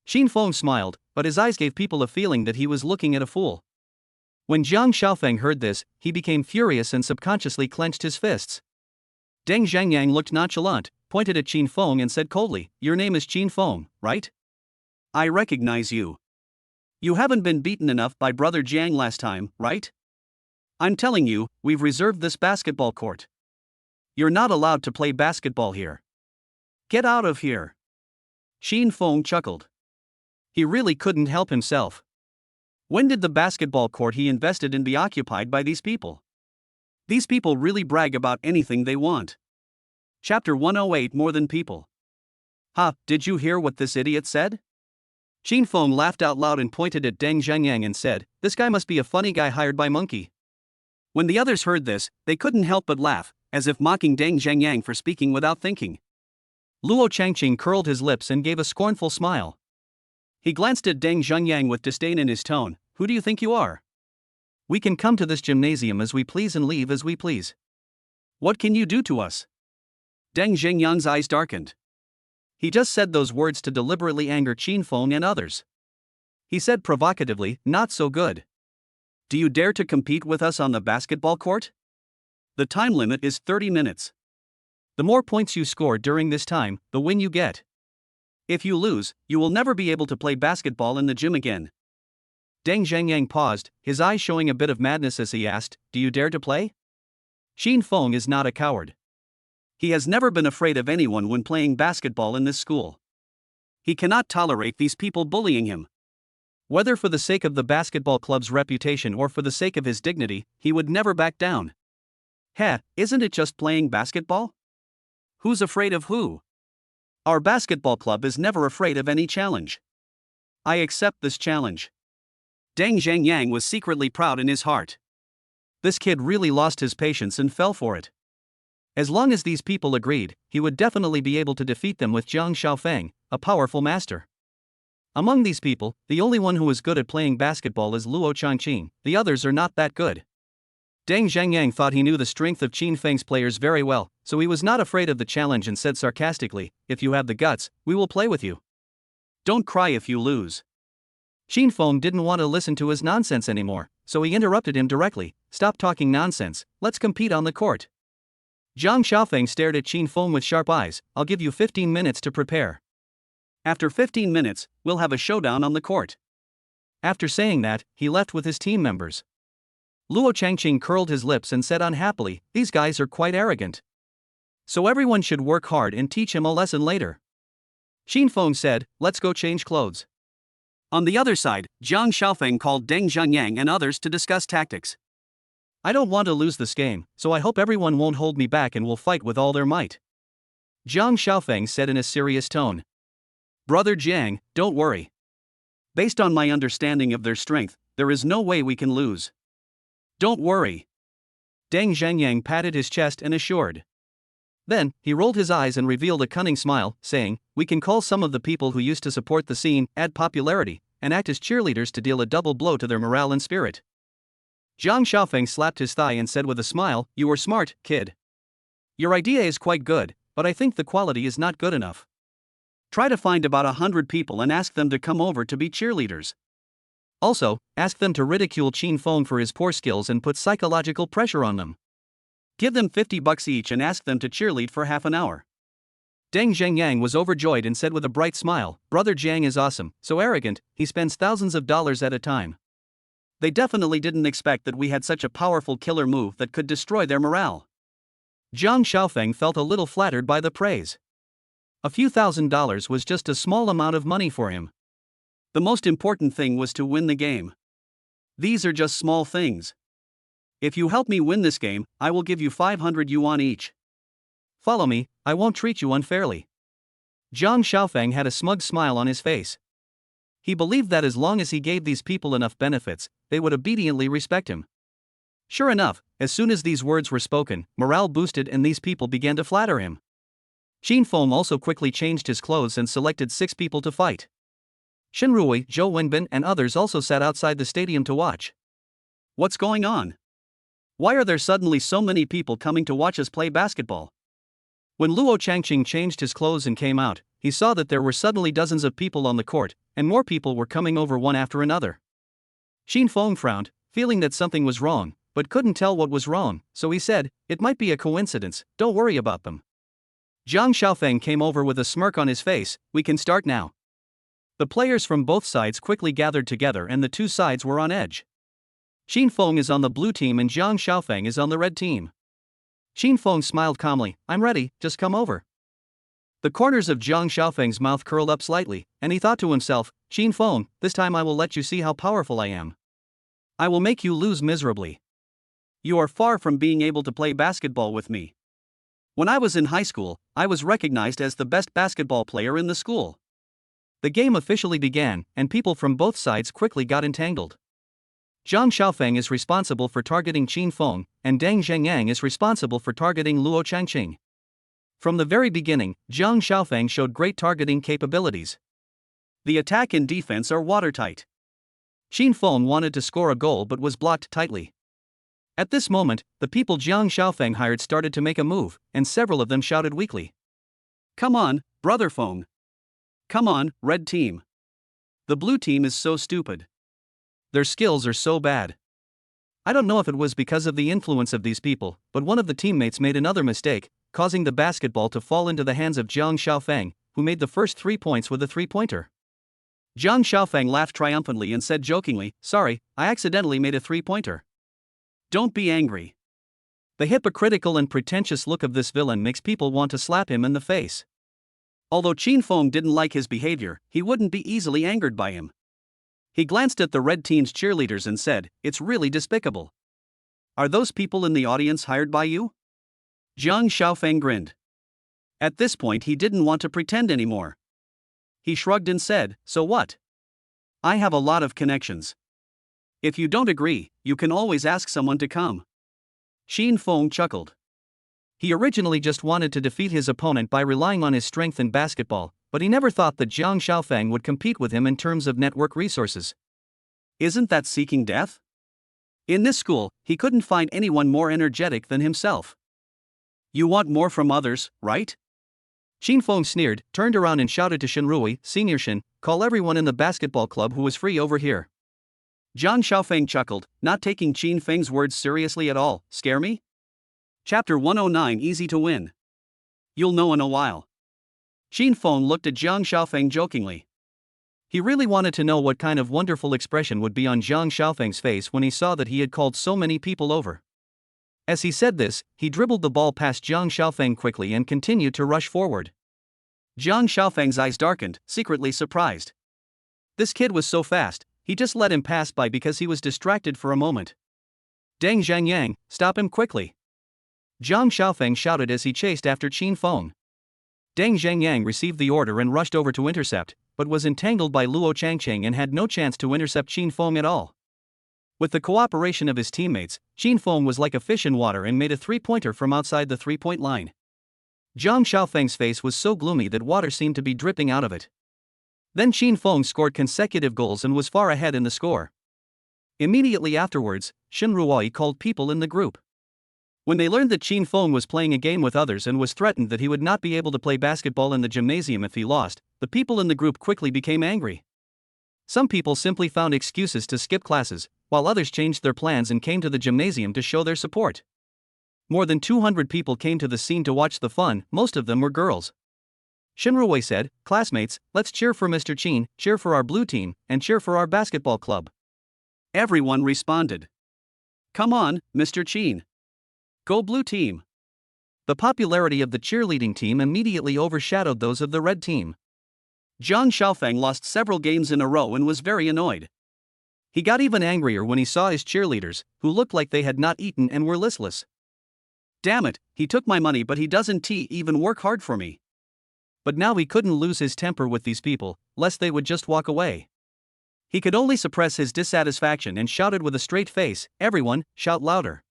Qin Feng smiled, but his eyes gave people a feeling that he was looking at a fool. When Jang Xiaopang heard this, he became furious and subconsciously clenched his fists. Deng Xiangyang looked nonchalant, pointed at Qin Feng and said coldly, "Your name is Qin Feng, right? I recognize you. You haven't been beaten enough by Brother Jiang last time, right? I'm telling you, we've reserved this basketball court. You're not allowed to play basketball here. Get out of here." Qin Feng chuckled. He really couldn't help himself. When did the basketball court he invested in be occupied by these people? These people really brag about anything they want. Chapter 108 More Than People. "Ha, did you hear what this idiot said?" Qin Feng laughed out loud and pointed at Deng Xiangyang and said, "This guy must be a funny guy hired by Monkey." When the others heard this, they couldn't help but laugh, as if mocking Deng Xiangyang for speaking without thinking. Luo Changqing curled his lips and gave a scornful smile. He glanced at Deng Xiangyang with disdain in his tone. "Who do you think you are? We can come to this gymnasium as we please and leave as we please. What can you do to us?" Deng Xiangyang's eyes darkened. He just said those words to deliberately anger Qin Feng and others. He said provocatively, "Not so good. Do you dare to compete with us on the basketball court? The time limit is 30 minutes. The more points you score during this time, the win you get. If you lose, you will never be able to play basketball in the gym again." Deng Xiangyang paused, his eyes showing a bit of madness as he asked, "Do you dare to play?" Qin Feng is not a coward. He has never been afraid of anyone when playing basketball in this school. He cannot tolerate these people bullying him. Whether for the sake of the basketball club's reputation or for the sake of his dignity, he would never back down. Heh, isn't it just playing basketball? Who's afraid of who? Our basketball club is never afraid of any challenge. I accept this challenge. Deng Xiangyang was secretly proud in his heart. This kid really lost his patience and fell for it. As long as these people agreed, he would definitely be able to defeat them with Jang Xiaopang, a powerful master. Among these people, the only one who is good at playing basketball is Luo Changqing, the others are not that good. Deng Xiangyang thought he knew the strength of Qin Feng's players very well, so he was not afraid of the challenge and said sarcastically, "If you have the guts, we will play with you. Don't cry if you lose." Qin Feng didn't want to listen to his nonsense anymore, so he interrupted him directly, "Stop talking nonsense, let's compete on the court." Jang Xiaopang stared at Qin Feng with sharp eyes. "I'll give you 15 minutes to prepare. After 15 minutes, we'll have a showdown on the court." After saying that, he left with his team members. Luo Changqing curled his lips and said unhappily, "These guys are quite arrogant. So everyone should work hard and teach him a lesson later." Qin Feng said, "Let's go change clothes." On the other side, Jang Xiaopang called Deng Xiangyang and others to discuss tactics. "I don't want to lose this game, so I hope everyone won't hold me back and will fight with all their might," Jang Xiaopang said in a serious tone. "Brother Jiang, don't worry. Based on my understanding of their strength, there is no way we can lose. Don't worry." Deng Xiangyang patted his chest and assured. Then, he rolled his eyes and revealed a cunning smile, saying, "We can call some of the people who used to support the scene, add popularity, and act as cheerleaders to deal a double blow to their morale and spirit." Zhang Xiaofeng slapped his thigh and said with a smile, "You were smart, kid. Your idea is quite good, but I think the quality is not good enough. Try to find about 100 people and ask them to come over to be cheerleaders. Also, ask them to ridicule Qin Feng for his poor skills and put psychological pressure on them. Give them $50 each and ask them to cheerlead for half an hour." Deng Xiangyang was overjoyed and said with a bright smile, "Brother Jiang is awesome, so arrogant, he spends thousands of dollars at a time. They definitely didn't expect that we had such a powerful killer move that could destroy their morale." Zhang Xiaofeng felt a little flattered by the praise. A few $1,000s was just a small amount of money for him. The most important thing was to win the game. These are just small things. If you help me win this game, I will give you 500 yuan each. Follow me, I won't treat you unfairly. Zhang Xiaofeng had a smug smile on his face. He believed that as long as he gave these people enough benefits, they would obediently respect him. Sure enough, as soon as these words were spoken, morale boosted and these people began to flatter him. Qin Feng also quickly changed his clothes and selected 6 people to fight. Shin Rui, Zhou Wenbin and others also sat outside the stadium to watch. What's going on? Why are there suddenly so many people coming to watch us play basketball? When Luo Changqing changed his clothes and came out, he saw that there were suddenly dozens of people on the court, and more people were coming over one after another. Qin Feng frowned, feeling that something was wrong, but couldn't tell what was wrong, so he said, "It might be a coincidence, don't worry about them." Jang Xiaopang came over with a smirk on his face. "We can start now." The players from both sides quickly gathered together and the two sides were on edge. Shin Feng is on the blue team and Jang Xiaopang is on the red team. Shin Feng smiled calmly. "I'm ready, just come over." The corners of Jang Xiaopang's mouth curled up slightly, and he thought to himself, "Shin Feng, this time I will let you see how powerful I am. I will make you lose miserably. You are far from being able to play basketball with me. When I was in high school, I was recognized as the best basketball player in the school." The game officially began, and people from both sides quickly got entangled. Jang Xiaopang is responsible for targeting Shin Feng, and Deng Zhengyang is responsible for targeting Luo Changqing. From the very beginning, Jang Xiaopang showed great targeting capabilities. The attack and defense are watertight. Shin Feng wanted to score a goal but was blocked tightly. At this moment, the people Jang Xiaopang hired started to make a move, and several of them shouted weakly, "Come on, brother Feng. Come on, red team. The blue team is so stupid. Their skills are so bad." I don't know if it was because of the influence of these people, but one of the teammates made another mistake, causing the basketball to fall into the hands of Jang Xiaopang, who made the first 3 points with a three-pointer. Jang Xiaopang laughed triumphantly and said jokingly, "Sorry, I accidentally made a three-pointer. Don't be angry." The hypocritical and pretentious look of this villain makes people want to slap him in the face. Although Shin Feng didn't like his behavior, he wouldn't be easily angered by him. He glanced at the red team's cheerleaders and said, "It's really despicable. Are those people in the audience hired by you?" Jang Xiaopang grinned. At this point he didn't want to pretend anymore. He shrugged and said, "So what? I have a lot of connections. If you don't agree, you can always ask someone to come." Shin Feng chuckled. He originally just wanted to defeat his opponent by relying on his strength in basketball, but he never thought that Jang Xiaopang would compete with him in terms of network resources. Isn't that seeking death? In this school, he couldn't find anyone more energetic than himself. You want more from others, right? Shin Feng sneered, turned around and shouted to Shin Rui, "Senior Shin, call everyone in the basketball club who is free over here." Jang Xiaopang chuckled, not taking Shin Feng's words seriously at all. "Scare me?" Chapter 109, Easy to Win. You'll know in a while. Shin Feng looked at Jang Xiaopang jokingly. He really wanted to know what kind of wonderful expression would be on Jang Xiaopang's face when he saw that he had called so many people over. As he said this, he dribbled the ball past Jang Xiaopang quickly and continued to rush forward. Jang Xiaopang's eyes darkened, secretly surprised. This kid was so fast, he just let him pass by because he was distracted for a moment. "Deng Zhengyang, stop him quickly!" Jang Xiaopang shouted as he chased after Shin Feng. Deng Zhengyang received the order and rushed over to intercept, but was entangled by Luo Changqing and had no chance to intercept Shin Feng at all. With the cooperation of his teammates, Shin Feng was like a fish in water and made a three-pointer from outside the three-point line. Jang Xiaopang's face was so gloomy that water seemed to be dripping out of it. Then Shin Feng scored consecutive goals and was far ahead in the score. Immediately afterwards, Shin Rui called people in the group. When they learned that Shin Feng was playing a game with others and was threatened that he would not be able to play basketball in the gymnasium if he lost, the people in the group quickly became angry. Some people simply found excuses to skip classes, while others changed their plans and came to the gymnasium to show their support. More than 200 people came to the scene to watch the fun, most of them were girls. Shin Rui said, "Classmates, let's cheer for Mr. Shin, cheer for our blue team, and cheer for our basketball club." Everyone responded. "Come on, Mr. Shin. Go blue team." The popularity of the cheerleading team immediately overshadowed those of the red team. Jang Xiaopang lost several games in a row and was very annoyed. He got even angrier when he saw his cheerleaders, who looked like they had not eaten and were listless. "Damn it, he took my money but he doesn't even work hard for me." But now he couldn't lose his temper with these people, lest they would just walk away. He could only suppress his dissatisfaction and shouted with a straight face, "Everyone, shout louder.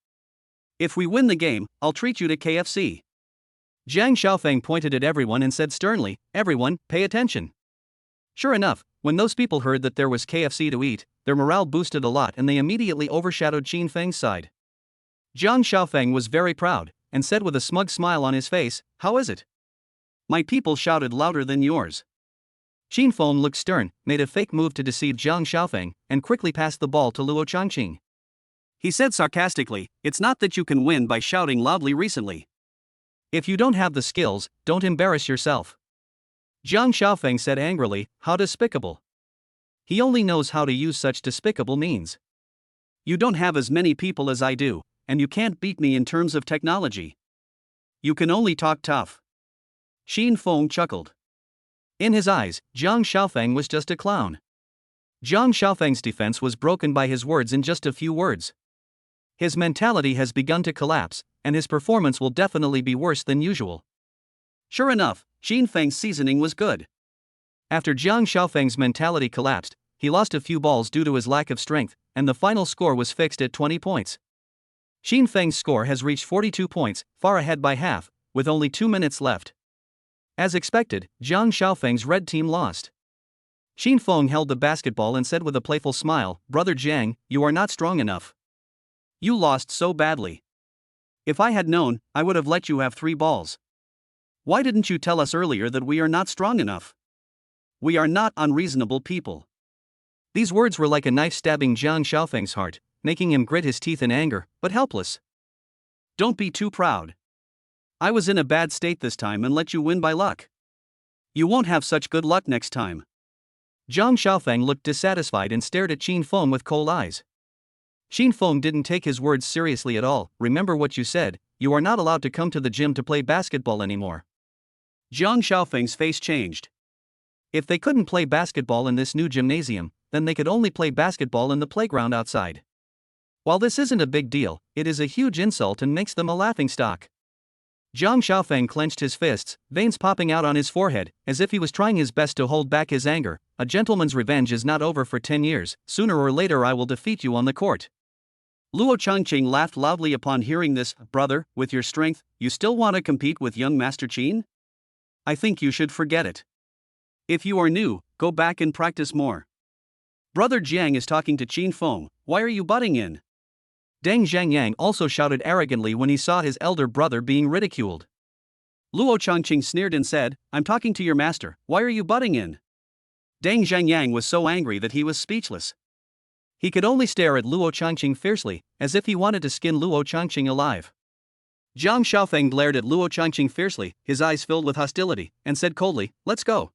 If we win the game, I'll treat you to KFC." Jang Xiaopang pointed at everyone and said sternly, "Everyone, pay attention." Sure enough, when those people heard that there was KFC to eat, their morale boosted a lot and they immediately overshadowed Shin Feng's side. Jang Xiaopang was very proud, and said with a smug smile on his face, "How is it? My people shouted louder than yours." Shin Feng looked stern, made a fake move to deceive Jang Xiaopang, and quickly passed the ball to Luo Changqing. He said sarcastically, it's not that you can win by shouting loudly recently. If you don't have the skills, don't embarrass yourself. Jang Xiaopang said angrily, how despicable. He only knows how to use such despicable means. You don't have as many people as I do, and you can't beat me in terms of technology. You can only talk tough. Shin chuckled. In his eyes, Jang Xiaopang was just a clown. Jang Xiaopang's defense was broken by his words in just a few words. His mentality has begun to collapse, and his performance will definitely be worse than usual. Sure enough, Shin Feng's seasoning was good. After Jang Xiaopang's mentality collapsed, he lost a few balls due to his lack of strength, and the final score was fixed at 20 points. Shin Feng's score has reached 42 points, far ahead by half, with only 2 minutes left. As expected, Jang Xiaopang's red team lost. Shin Feng held the basketball and said with a playful smile, Brother Jang, you are not strong enough. You lost so badly. If I had known, I would have let you have 3 balls. Why didn't you tell us earlier that we are not strong enough? We are not unreasonable people. These words were like a knife stabbing Jang Xiaopang's heart, making him grit his teeth in anger, but helpless. Don't be too proud. I was in a bad state this time and let you win by luck. You won't have such good luck next time. Jang Xiaopang looked dissatisfied and stared at Shin Feng with cold eyes. Shin Feng didn't take his words seriously at all. Remember what you said, you are not allowed to come to the gym to play basketball anymore. Jang Xiaopang's face changed. If they couldn't play basketball in this new gymnasium, then they could only play basketball in the playground outside. While this isn't a big deal, it is a huge insult and makes them a laughingstock. Jang Xiaopang clenched his fists, veins popping out on his forehead, as if he was trying his best to hold back his anger. A gentleman's revenge is not over for 10 years, sooner or later I will defeat you on the court. Luo Changqing laughed loudly upon hearing this. Brother, with your strength, you still want to compete with young Master Qin? I think you should forget it. If you are new, go back and practice more. Brother Jiang is talking to Qin Feng, why are you butting in? Deng Zhangyang also shouted arrogantly when he saw his elder brother being ridiculed. Luo Changqing sneered and said, I'm talking to your master, why are you butting in? Deng Zhangyang was so angry that he was speechless. He could only stare at Luo Changqing fiercely, as if he wanted to skin Luo Changqing alive. Jang Xiaopang glared at Luo Changqing fiercely, his eyes filled with hostility, and said coldly, let's go.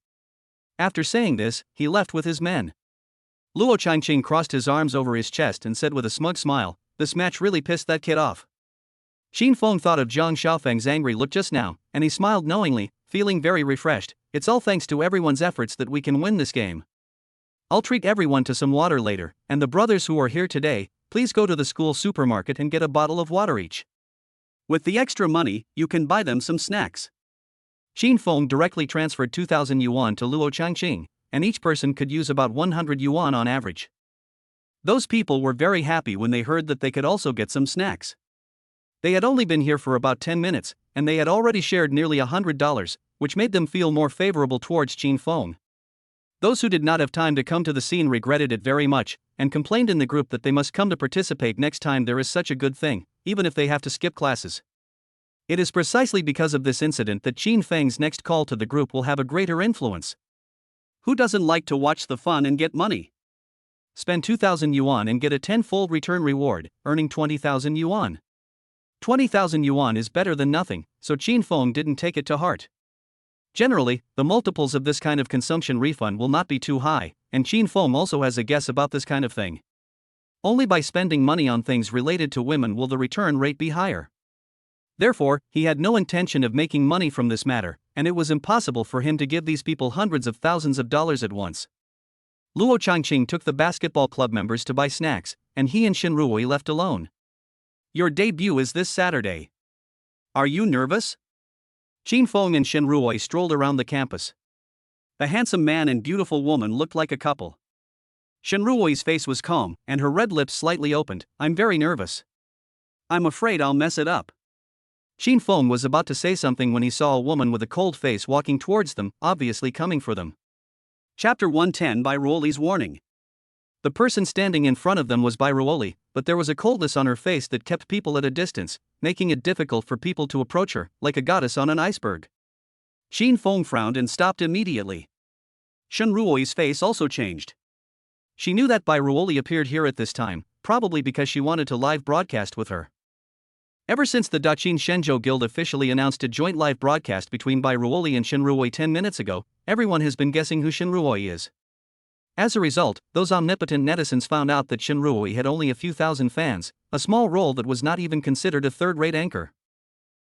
After saying this, he left with his men. Luo Changqing crossed his arms over his chest and said with a smug smile, this match really pissed that kid off. Shin Feng thought of Jang Xiaopang's angry look just now, and he smiled knowingly, feeling very refreshed. It's all thanks to everyone's efforts that we can win this game. I'll treat everyone to some water later, and the brothers who are here today, please go to the school supermarket and get a bottle of water each. With the extra money, you can buy them some snacks. Shin Feng directly transferred 2,000 yuan to Luo Changqing, and each person could use about 100 yuan on average. Those people were very happy when they heard that they could also get some snacks. They had only been here for about 10 minutes, and they had already shared nearly $100, which made them feel more favorable towards Shin Feng. Those who did not have time to come to the scene regretted it very much, and complained in the group that they must come to participate next time there is such a good thing, even if they have to skip classes. It is precisely because of this incident that Shin Feng's next call to the group will have a greater influence. Who doesn't like to watch the fun and get money? Spend 2,000 yuan and get a 10-fold return reward, earning 20,000 yuan. 20,000 yuan is better than nothing, so Shin Feng didn't take it to heart. Generally, the multiples of this kind of consumption refund will not be too high, and Shin Feng also has a guess about this kind of thing. Only by spending money on things related to women will the return rate be higher. Therefore, he had no intention of making money from this matter, and it was impossible for him to give these people hundreds of thousands of dollars at once. Luo Changqing took the basketball club members to buy snacks, and he and Shin Ruoyi left alone. Your debut is this Saturday. Are you nervous? Shin Feng and Shin Ruoyi strolled around the campus. The handsome man and beautiful woman looked like a couple. Shin Ruoyi's face was calm, and her red lips slightly opened. I'm very nervous. I'm afraid I'll mess it up. Shin Feng was about to say something when he saw a woman with a cold face walking towards them, obviously coming for them. Chapter 110 by Ruoli's warning. The person standing in front of them was by Ruoli, but there was a coldness on her face that kept people at a distance, making it difficult for people to approach her, like a goddess on an iceberg. Shin Feng frowned and stopped immediately. Shin Ruoyi's face also changed. She knew that Bai Ruoli appeared here at this time, probably because she wanted to live broadcast with her. Ever since the Daqin Shenzhou Guild officially announced a joint live broadcast between Bai Ruoli and Shin Ruoi 10 minutes ago, everyone has been guessing who Shin Ruoi is. As a result, those omnipotent netizens found out that Shin Ruoi had only a few thousand fans, a small role that was not even considered a third-rate anchor.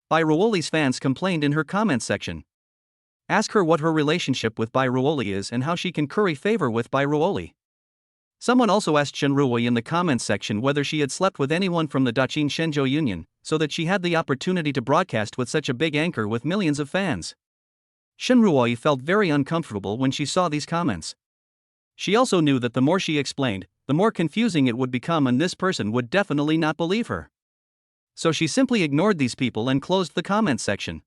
Bai Ruoli's fans complained in her comments section. Ask her what her relationship with Bai Ruoli is and how she can curry favor with Bai Ruoli. Someone also asked Shin Ruoi in the comments section whether she had slept with anyone from the Daqin Shenzhou Union, so that she had the opportunity to broadcast with such a big anchor with millions of fans. Shin Ruoi felt very uncomfortable when she saw these comments. She also knew that the more she explained, the more confusing it would become and this person would definitely not believe her. So she simply ignored these people and closed the comments section.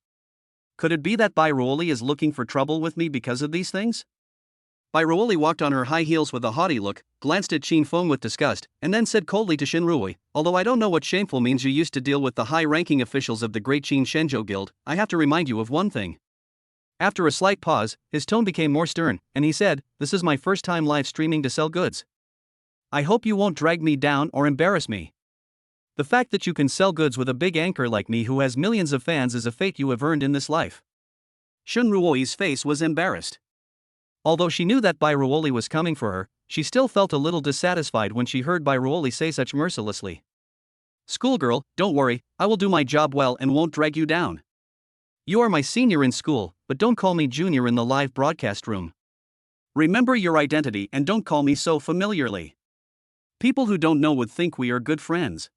Could it be that Bai Ruoli is looking for trouble with me because of these things? Bai Ruoli walked on her high heels with a haughty look, glanced at Qin Feng with disgust, and then said coldly to Shin Ruoi, "Although I don't know what shameful means, you used to deal with the high-ranking officials of the Great Qin Shenzhou Guild, I have to remind you of one thing." After a slight pause, his tone became more stern, and he said, "This is my first time live streaming to sell goods. I hope you won't drag me down or embarrass me. The fact that you can sell goods with a big anchor like me who has millions of fans is a fate you have earned in this life." Shin Ruoi's face was embarrassed. Although she knew that Bai Ruoli was coming for her, she still felt a little dissatisfied when she heard Bai Ruoli say such mercilessly. "Schoolgirl, don't worry, I will do my job well and won't drag you down. You are my senior in school, but don't call me junior in the live broadcast room. Remember your identity and don't call me so familiarly. People who don't know would think we are good friends."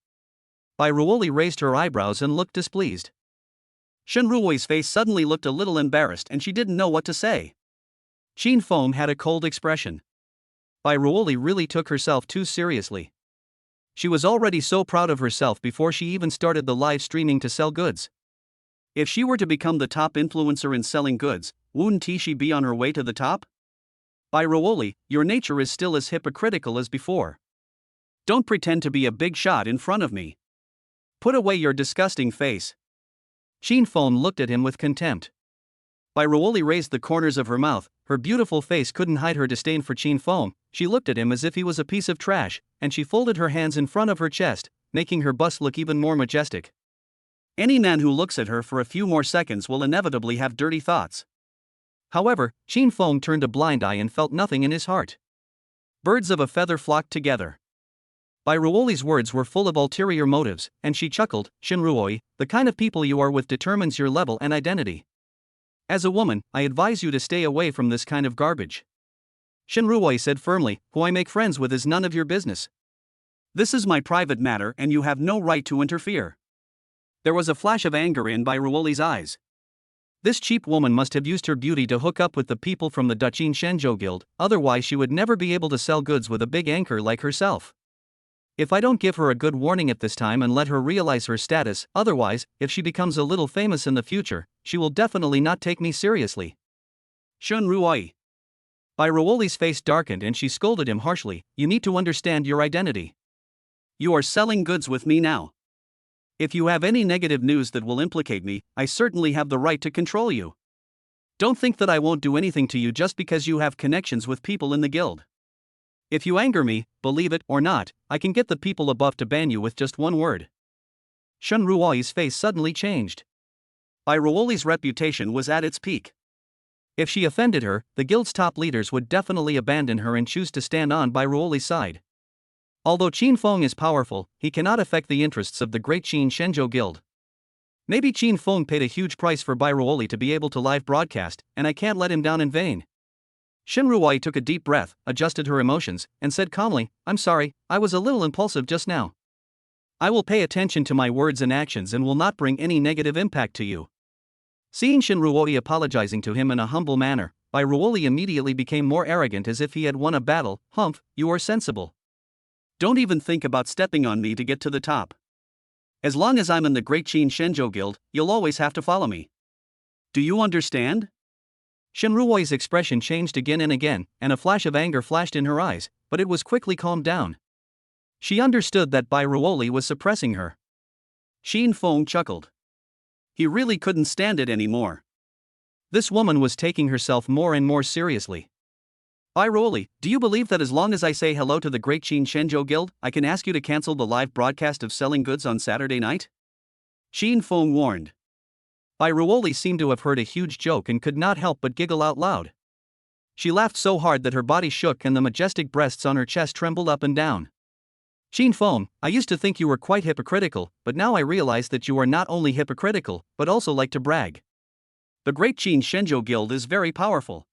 Bai Ruoli raised her eyebrows and looked displeased. Shin Ruoi's face suddenly looked a little embarrassed and she didn't know what to say. Qin Feng had a cold expression. Bai Ruoli really took herself too seriously. She was already so proud of herself before she even started the live streaming to sell goods. If she were to become the top influencer in selling goods, wouldn't she be on her way to the top? Bai Ruoli, your nature is still as hypocritical as before. Don't pretend to be a big shot in front of me. Put away your disgusting face. Qin Feng looked at him with contempt. Bai Ruoli raised the corners of her mouth, her beautiful face couldn't hide her disdain for Qin Feng, she looked at him as if he was a piece of trash, and she folded her hands in front of her chest, making her bust look even more majestic. Any man who looks at her for a few more seconds will inevitably have dirty thoughts. However, Qin Feng turned a blind eye and felt nothing in his heart. Birds of a feather flocked together. Bai Ruoli's words were full of ulterior motives, and she chuckled, "Shin Ruoi, the kind of people you are with determines your level and identity. As a woman, I advise you to stay away from this kind of garbage." Shin Ruoi said firmly, "Who I make friends with is none of your business. This is my private matter and you have no right to interfere." There was a flash of anger in Bai Ruoli's eyes. This cheap woman must have used her beauty to hook up with the people from the Daqin Shenzhou Guild, otherwise she would never be able to sell goods with a big anchor like herself. If I don't give her a good warning at this time and let her realize her status, otherwise, if she becomes a little famous in the future, she will definitely not take me seriously. Shin Ruoi. Bai Ruoli's face darkened and she scolded him harshly, "You need to understand your identity. You are selling goods with me now. If you have any negative news that will implicate me, I certainly have the right to control you. Don't think that I won't do anything to you just because you have connections with people in the guild. If you anger me, believe it or not, I can get the people above to ban you with just one word." Shin Ruoi's face suddenly changed. Bai Ruoli's reputation was at its peak. If she offended her, the guild's top leaders would definitely abandon her and choose to stand on Bai Ruoli's side. Although Qin Feng is powerful, he cannot affect the interests of the Great Qin Shenzhou Guild. Maybe Qin Feng paid a huge price for Bai Ruoli to be able to live broadcast, and I can't let him down in vain. Shin Ruoi took a deep breath, adjusted her emotions, and said calmly, "I'm sorry, I was a little impulsive just now. I will pay attention to my words and actions and will not bring any negative impact to you." Seeing Shin Ruoi apologizing to him in a humble manner, Bai Ruoli immediately became more arrogant as if he had won a battle. "Humph, you are sensible. Don't even think about stepping on me to get to the top. As long as I'm in the Great Qin Shenzhou Guild, you'll always have to follow me. Do you understand?" Shin Ruoi's expression changed again and again, and a flash of anger flashed in her eyes, but it was quickly calmed down. She understood that Bai Ruoli was suppressing her. Qin Feng chuckled. He really couldn't stand it anymore. This woman was taking herself more and more seriously. Bai Ruoli, do you believe that as long as I say hello to the Great Qin Shenzhou Guild, I can ask you to cancel the live broadcast of selling goods on Saturday night? Shin Feng warned. Bai Ruoli seemed to have heard a huge joke and could not help but giggle out loud. She laughed so hard that her body shook and the majestic breasts on her chest trembled up and down. Shin Feng, I used to think you were quite hypocritical, but now I realize that you are not only hypocritical, but also like to brag. The Great Qin Shenzhou Guild is very powerful.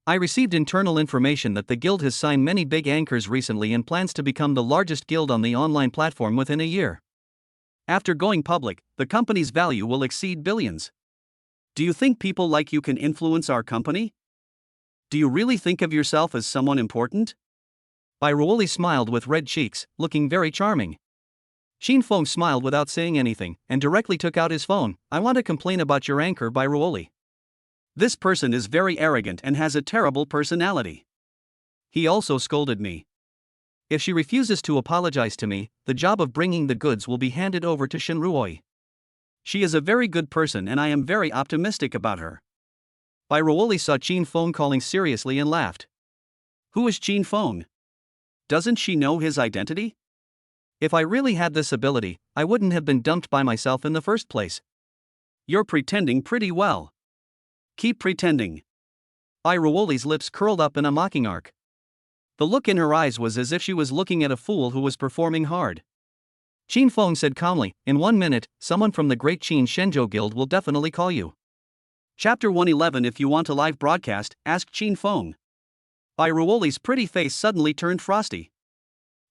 I received internal information that the guild has signed many big anchors recently and plans to become the largest guild on the online platform within a year. After going public, the company's value will exceed billions. Do you think people like you can influence our company? Do you really think of yourself as someone important? Bai Ruoli smiled with red cheeks, looking very charming. Shin Feng smiled without saying anything, and directly took out his phone. I want to complain about your anchor, Bai Ruoli. This person is very arrogant and has a terrible personality. He also scolded me. If she refuses to apologize to me, the job of bringing the goods will be handed over to Shin Ruoi. She is a very good person and I am very optimistic about her. Bai Ruoli saw Shin Feng calling seriously and laughed. Who is Shin Feng? Doesn't she know his identity? If I really had this ability, I wouldn't have been dumped by myself in the first place. You're pretending pretty well. Keep pretending. Bai Ruoli's lips curled up in a mocking arc. The look in her eyes was as if she was looking at a fool who was performing hard. Shin Feng said calmly, in 1 minute, someone from the Great Qin Shenzhou Guild will definitely call you. Chapter 111. If you want a live broadcast, ask Shin Feng. Bai Ruoli's pretty face suddenly turned frosty.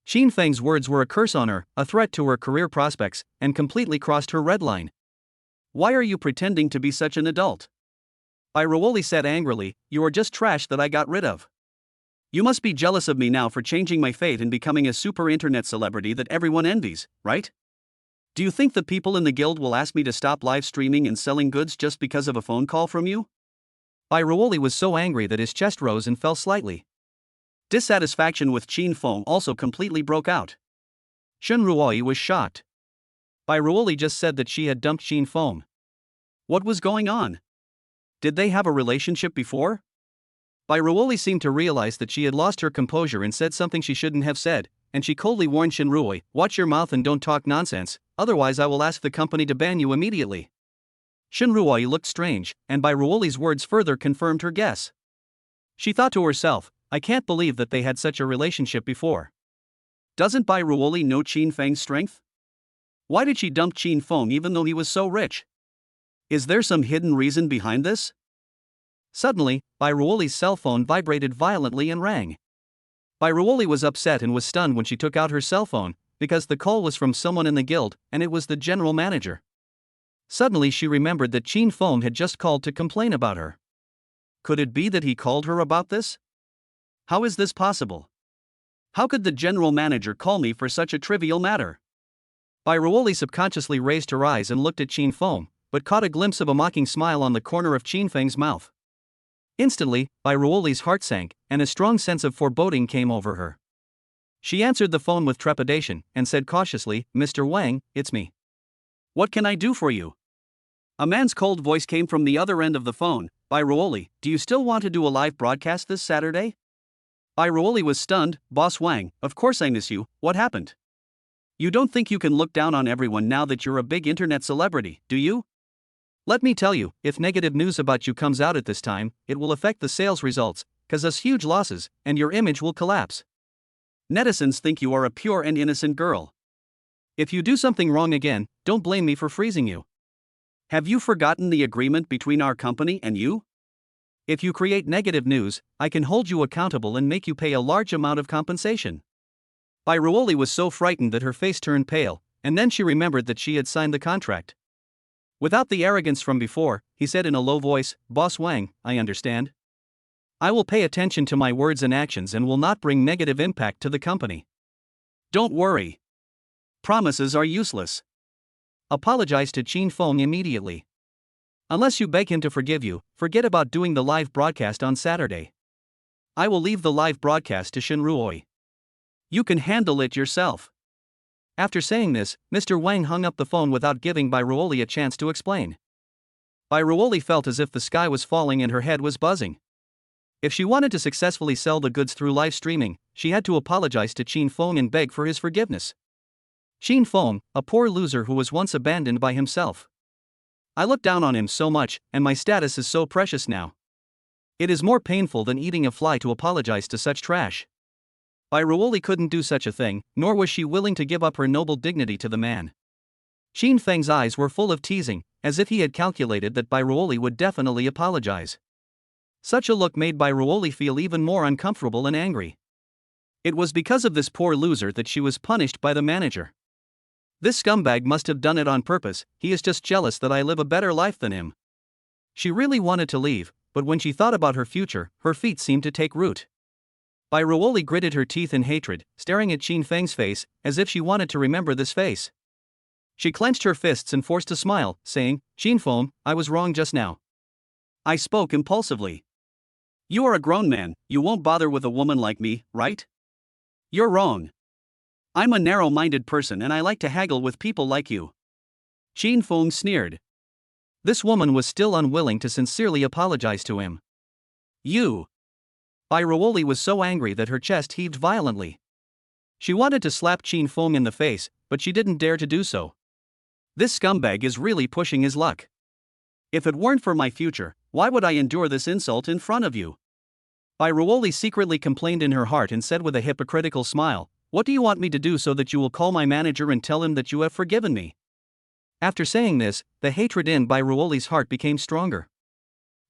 Shin Feng's words were a curse on her, a threat to her career prospects, and completely crossed her red line. Why are you pretending to be such an adult? Bai Ruoli said angrily, you are just trash that I got rid of. You must be jealous of me now for changing my fate and becoming a super internet celebrity that everyone envies, right? Do you think the people in the guild will ask me to stop live streaming and selling goods just because of a phone call from you? Bai Ruoli was so angry that his chest rose and fell slightly. Dissatisfaction with Shin Feng also completely broke out. Shin Ruoi was shocked. Bai Ruoli just said that she had dumped Shin Feng. What was going on? Did they have a relationship before? Bai Ruoli seemed to realize that she had lost her composure and said something she shouldn't have said, and she coldly warned Shin Ruoi, watch your mouth and don't talk nonsense, otherwise I will ask the company to ban you immediately. Shin Ruoi looked strange, and Bai Ruoli's words further confirmed her guess. She thought to herself, I can't believe that they had such a relationship before. Doesn't Bai Ruoli know Shin Feng's strength? Why did she dump Shin Feng even though he was so rich? Is there some hidden reason behind this? Suddenly, Bai Ruoli's cell phone vibrated violently and rang. Bai Ruoli was upset and was stunned when she took out her cell phone, because the call was from someone in the guild, and it was the general manager. Suddenly she remembered that Shin Feng had just called to complain about her. Could it be that he called her about this? How is this possible? How could the general manager call me for such a trivial matter? Bai Ruoli subconsciously raised her eyes and looked at Shin Feng, but caught a glimpse of a mocking smile on the corner of Shin Feng's mouth. Instantly, Bai Ruoli's heart sank, and a strong sense of foreboding came over her. She answered the phone with trepidation, and said cautiously, Mr. Wang, it's me. What can I do for you? A man's cold voice came from the other end of the phone. Bai Ruoli, do you still want to do a live broadcast this Saturday? Bai Ruoli was stunned. Boss Wang, of course I miss you, what happened? You don't think you can look down on everyone now that you're a big internet celebrity, do you? Let me tell you, if negative news about you comes out at this time, it will affect the sales results, cause us huge losses, and your image will collapse. Netizens think you are a pure and innocent girl. If you do something wrong again, don't blame me for freezing you. Have you forgotten the agreement between our company and you? If you create negative news, I can hold you accountable and make you pay a large amount of compensation. Bai Ruoli was so frightened that her face turned pale, and then she remembered that she had signed the contract. Without the arrogance from before, he said in a low voice, Boss Wang, I understand. I will pay attention to my words and actions and will not bring negative impact to the company. Don't worry. Promises are useless. Apologize to Shin Feng immediately. Unless you beg him to forgive you, forget about doing the live broadcast on Saturday. I will leave the live broadcast to Shin Ruoi. You can handle it yourself. After saying this, Mr. Wang hung up the phone without giving Bai Ruoli a chance to explain. Bai Ruoli felt as if the sky was falling and her head was buzzing. If she wanted to successfully sell the goods through live streaming, she had to apologize to Qin Feng and beg for his forgiveness. Qin Feng, a poor loser who was once abandoned by himself. I look down on him so much, and my status is so precious now. It is more painful than eating a fly to apologize to such trash. Bai Ruoli couldn't do such a thing, nor was she willing to give up her noble dignity to the man. Qin Feng's eyes were full of teasing, as if he had calculated that Bai Ruoli would definitely apologize. Such a look made Bai Ruoli feel even more uncomfortable and angry. It was because of this poor loser that she was punished by the manager. This scumbag must have done it on purpose. He is just jealous that I live a better life than him. She really wanted to leave, but when she thought about her future, her feet seemed to take root. Bai Ruoli gritted her teeth in hatred, staring at Qin Feng's face, as if she wanted to remember this face. She clenched her fists and forced a smile, saying, "Qin Feng, I was wrong just now. I spoke impulsively. You are a grown man, you won't bother with a woman like me, right? You're wrong. I'm a narrow-minded person and I like to haggle with people like you." Qin Feng sneered. This woman was still unwilling to sincerely apologize to him. You. Bai Ruoli was so angry that her chest heaved violently. She wanted to slap Qin Feng in the face, but she didn't dare to do so. This scumbag is really pushing his luck. If it weren't for my future, why would I endure this insult in front of you? Bai Ruoli secretly complained in her heart and said with a hypocritical smile, "What do you want me to do so that you will call my manager and tell him that you have forgiven me?" After saying this, the hatred in Bai Ruoli's heart became stronger.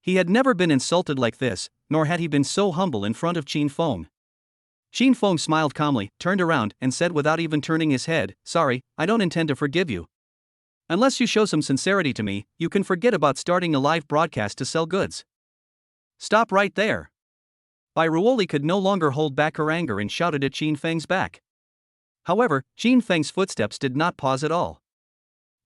He had never been insulted like this, nor had he been so humble in front of Qin Feng. Qin Feng smiled calmly, turned around, and said without even turning his head, "Sorry, I don't intend to forgive you. Unless you show some sincerity to me, you can forget about starting a live broadcast to sell goods." Stop right there. Bai Ruoli could no longer hold back her anger and shouted at Qin Feng's back. However, Qin Feng's footsteps did not pause at all.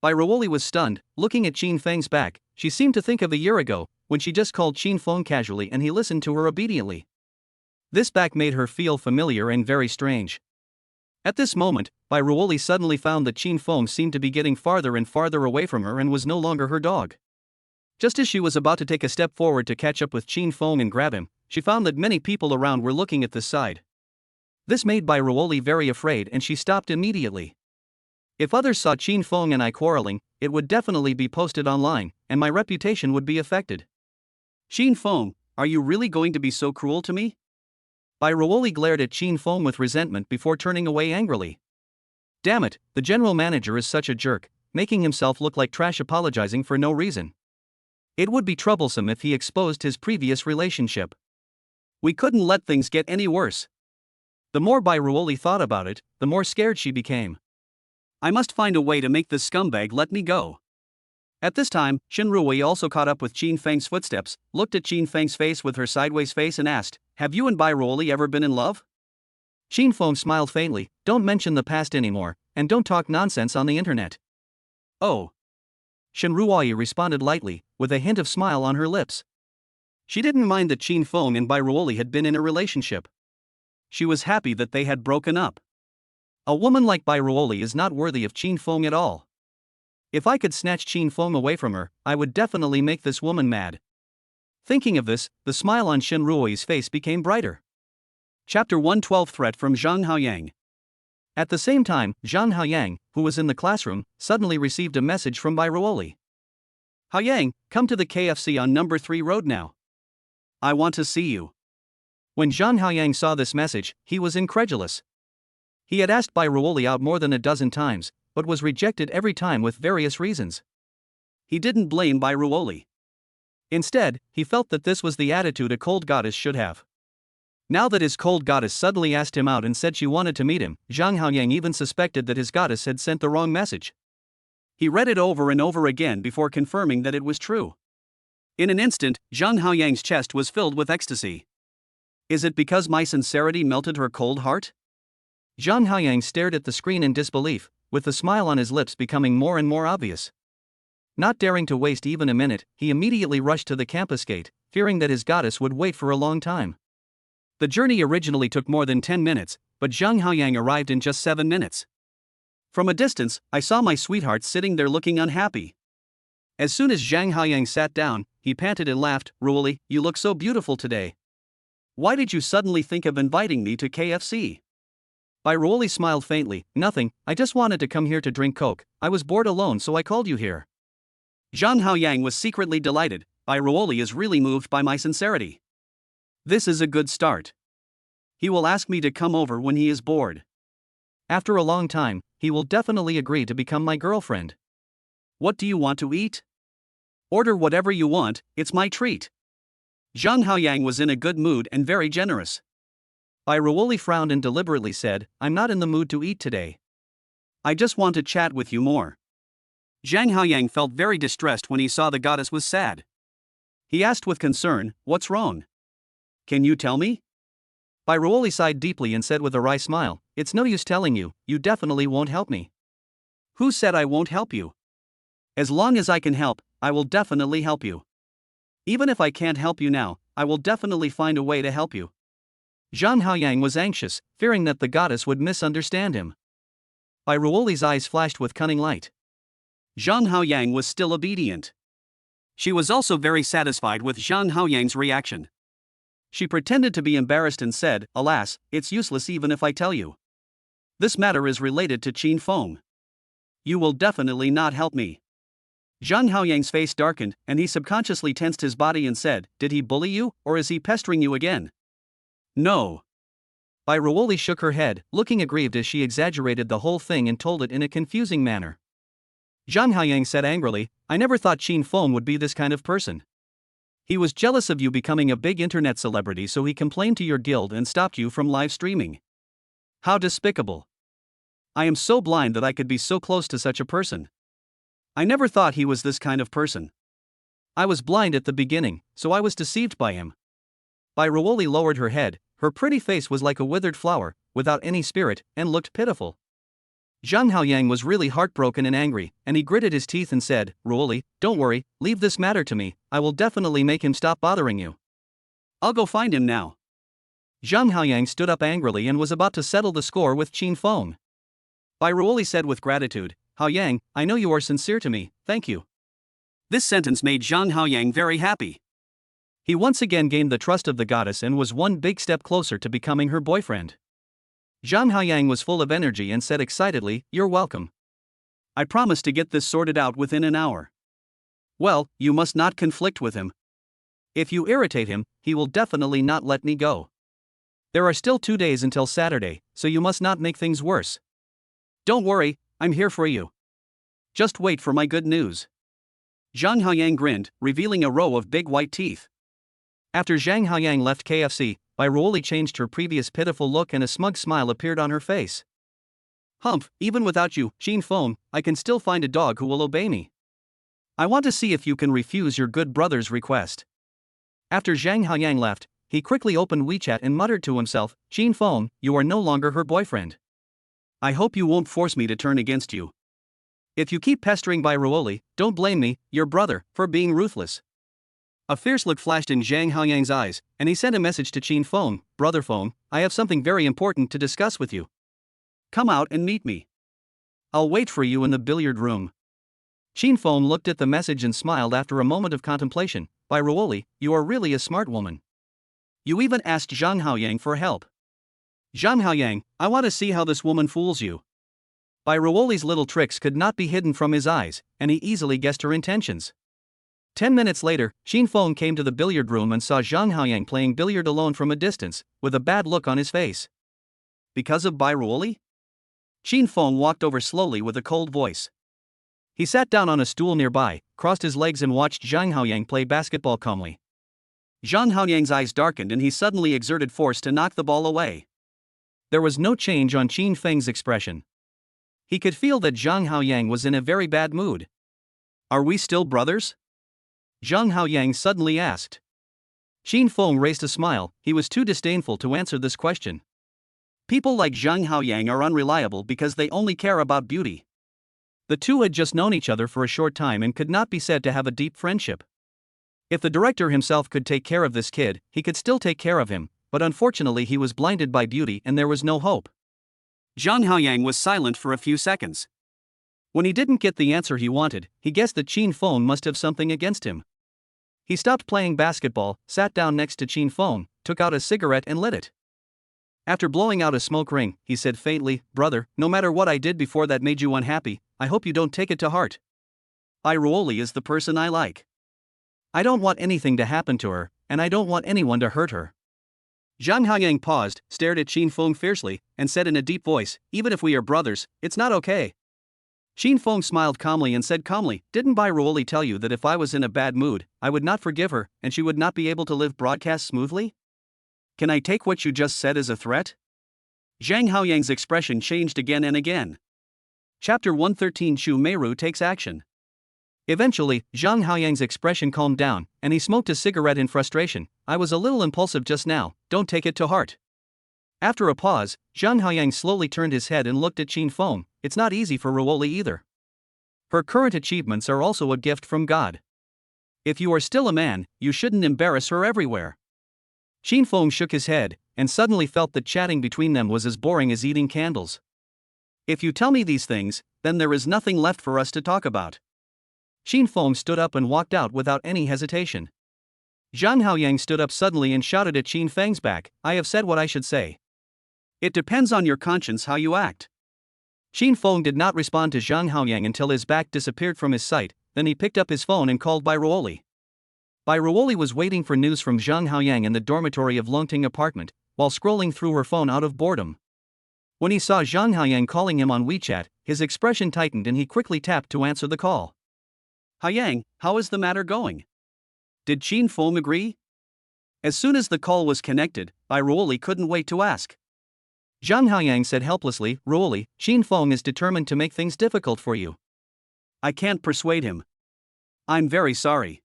Bai Ruoli was stunned, looking at Qin Feng's back. She seemed to think of a year ago, when she just called Qin Feng casually and he listened to her obediently. This back made her feel familiar and very strange. At this moment, Bai Ruoli suddenly found that Qin Feng seemed to be getting farther and farther away from her and was no longer her dog. Just as she was about to take a step forward to catch up with Qin Feng and grab him, she found that many people around were looking at this side. This made Bai Ruoli very afraid and she stopped immediately. If others saw Qin Feng and I quarreling, it would definitely be posted online, and my reputation would be affected. "Qin Feng, are you really going to be so cruel to me?" Bai Ruoli glared at Qin Feng with resentment before turning away angrily. Damn it, the general manager is such a jerk, making himself look like trash apologizing for no reason. It would be troublesome if he exposed his previous relationship. We couldn't let things get any worse. The more Bai Ruoli thought about it, the more scared she became. I must find a way to make this scumbag let me go. At this time, Shin Ruoi also caught up with Qin Feng's footsteps, looked at Qin Feng's face with her sideways face and asked, "Have you and Bai Ruoli ever been in love?" Qin Feng smiled faintly, "Don't mention the past anymore, and don't talk nonsense on the internet." "Oh." Shin Ruoi responded lightly, with a hint of smile on her lips. She didn't mind that Qin Feng and Bai Ruoli had been in a relationship. She was happy that they had broken up. A woman like Bai Ruoli is not worthy of Qin Feng at all. If I could snatch Qin Feng away from her, I would definitely make this woman mad. Thinking of this, the smile on Shin Ruoi's face became brighter. Chapter 112 Threat from Zhang Haoyang. At the same time, Zhang Haoyang, who was in the classroom, suddenly received a message from Bai Ruoli. "Haoyang, come to the KFC on number 3 road now. I want to see you." When Zhang Haoyang saw this message, he was incredulous. He had asked Bai Ruoli out more than a dozen times, but was rejected every time with various reasons. He didn't blame Bai Ruoli. Instead, he felt that this was the attitude a cold goddess should have. Now that his cold goddess suddenly asked him out and said she wanted to meet him, Zhang Haoyang even suspected that his goddess had sent the wrong message. He read it over and over again before confirming that it was true. In an instant, Zhang Haoyang's chest was filled with ecstasy. Is it because my sincerity melted her cold heart? Zhang Haoyang stared at the screen in disbelief, with the smile on his lips becoming more and more obvious. Not daring to waste even a minute, he immediately rushed to the campus gate, fearing that his goddess would wait for a long time. The journey originally took more than 10 minutes, but Zhang Haoyang arrived in just 7 minutes. From a distance, I saw my sweetheart sitting there looking unhappy. As soon as Zhang Haoyang sat down, he panted and laughed, "Ruoli, you look so beautiful today. Why did you suddenly think of inviting me to KFC? Ruoli smiled faintly. Nothing, I just wanted to come here to drink Coke. I was bored alone so I called you here. Zhang Haoyang was secretly delighted. Ruoli is really moved by my sincerity. This is a good start. He will ask me to come over when he is bored. After a long time, he will definitely agree to become my girlfriend. What do you want to eat? Order whatever you want, it's my treat. Zhang Haoyang was in a good mood and very generous. Ruoli frowned and deliberately said, I'm not in the mood to eat today. I just want to chat with you more. Zhang Haoyang felt very distressed when he saw the goddess was sad. He asked with concern, what's wrong? Can you tell me? Ruoli sighed deeply and said with a wry smile, it's no use telling you, you definitely won't help me. Who said I won't help you? As long as I can help, I will definitely help you. Even if I can't help you now, I will definitely find a way to help you. Zhang Haoyang was anxious, fearing that the goddess would misunderstand him. Ruoli's eyes flashed with cunning light. Zhang Haoyang was still obedient. She was also very satisfied with Zhang Haoyang's reaction. She pretended to be embarrassed and said, alas, it's useless even if I tell you. This matter is related to Qin Feng. You will definitely not help me. Zhang Haoyang's face darkened, and he subconsciously tensed his body and said, did he bully you, or is he pestering you again? No. Ruoli shook her head, looking aggrieved as she exaggerated the whole thing and told it in a confusing manner. Zhang Haoyang said angrily, I never thought Qin Feng would be this kind of person. He was jealous of you becoming a big internet celebrity, so he complained to your guild and stopped you from live streaming. How despicable. I am so blind that I could be so close to such a person. I never thought he was this kind of person. I was blind at the beginning, so I was deceived by him. Ruoli lowered her head, her pretty face was like a withered flower, without any spirit, and looked pitiful. Zhang Haoyang was really heartbroken and angry, and he gritted his teeth and said, Ruoli, don't worry, leave this matter to me, I will definitely make him stop bothering you. I'll go find him now. Zhang Haoyang stood up angrily and was about to settle the score with Qin Feng. Ruoli said with gratitude, Haoyang, I know you are sincere to me, thank you. This sentence made Zhang Haoyang very happy. He once again gained the trust of the goddess and was one big step closer to becoming her boyfriend. Zhang Haoyang was full of energy and said excitedly, you're welcome. I promise to get this sorted out within an hour. Well, you must not conflict with him. If you irritate him, he will definitely not let me go. There are still 2 days until Saturday, so you must not make things worse. Don't worry, I'm here for you. Just wait for my good news. Zhang Haoyang grinned, revealing a row of big white teeth. After Zhang Haoyang left KFC, Ruoli changed her previous pitiful look and a smug smile appeared on her face. Humph, even without you, Qin Feng, I can still find a dog who will obey me. I want to see if you can refuse your good brother's request. After Zhang Haoyang left, he quickly opened WeChat and muttered to himself, Qin Feng, you are no longer her boyfriend. I hope you won't force me to turn against you. If you keep pestering Ruoli, don't blame me, your brother, for being ruthless. A fierce look flashed in Zhang Haoyang's eyes, and he sent a message to Qin Feng, Brother Feng, I have something very important to discuss with you. Come out and meet me. I'll wait for you in the billiard room. Qin Feng looked at the message and smiled after a moment of contemplation. Ruoli, you are really a smart woman. You even asked Zhang Haoyang for help. Zhang Haoyang, I want to see how this woman fools you. Ruoli's little tricks could not be hidden from his eyes, and he easily guessed her intentions. 10 minutes later, Qin Feng came to the billiard room and saw Zhang Haoyang playing billiard alone from a distance, with a bad look on his face. Because of Ruoli? Qin Feng walked over slowly with a cold voice. He sat down on a stool nearby, crossed his legs and watched Zhang Haoyang play basketball calmly. Zhang Haoyang's eyes darkened and he suddenly exerted force to knock the ball away. There was no change on Qin Feng's expression. He could feel that Zhang Haoyang was in a very bad mood. Are we still brothers? Zhang Haoyang suddenly asked. Qin Feng raised a smile, he was too disdainful to answer this question. People like Zhang Haoyang are unreliable because they only care about beauty. The two had just known each other for a short time and could not be said to have a deep friendship. If the director himself could take care of this kid, he could still take care of him, but unfortunately he was blinded by beauty and there was no hope. Zhang Haoyang was silent for a few seconds. When he didn't get the answer he wanted, he guessed that Qin Feng must have something against him. He stopped playing basketball, sat down next to Qin Feng, took out a cigarette and lit it. After blowing out a smoke ring, he said faintly, "Brother, no matter what I did before that made you unhappy, I hope you don't take it to heart. Ruoli is the person I like. I don't want anything to happen to her, and I don't want anyone to hurt her." Zhang Haoyang paused, stared at Qin Feng fiercely, and said in a deep voice, "Even if we are brothers, it's not okay." Qin Feng smiled calmly and said calmly, "Didn't Ruoli tell you that if I was in a bad mood, I would not forgive her, and she would not be able to live broadcast smoothly? Can I take what you just said as a threat?" Zhang Haoyang's expression changed again and again. Chapter 113 Xu Meiru takes action. Eventually, Zhang Haoyang's expression calmed down, and he smoked a cigarette in frustration. "I was a little impulsive just now, don't take it to heart." After a pause, Zhang Haoyang slowly turned his head and looked at Qin Feng. "It's not easy for Ruoli either. Her current achievements are also a gift from God. If you are still a man, you shouldn't embarrass her everywhere." Qin Feng shook his head, and suddenly felt that chatting between them was as boring as eating candles. "If you tell me these things, then there is nothing left for us to talk about." Qin Feng stood up and walked out without any hesitation. Zhang Haoyang stood up suddenly and shouted at Qin Feng's back, "I have said what I should say. It depends on your conscience how you act." Qin Feng did not respond to Zhang Haoyang until his back disappeared from his sight, then he picked up his phone and called Ruoli. Ruoli was waiting for news from Zhang Haoyang in the dormitory of Longting apartment, while scrolling through her phone out of boredom. When he saw Zhang Haoyang calling him on WeChat, his expression tightened and he quickly tapped to answer the call. "Haoyang, how is the matter going? Did Qin Feng agree?" As soon as the call was connected, Ruoli couldn't wait to ask. Zhang Haoyang said helplessly, "Ruoli, Qin Feng is determined to make things difficult for you. I can't persuade him. I'm very sorry."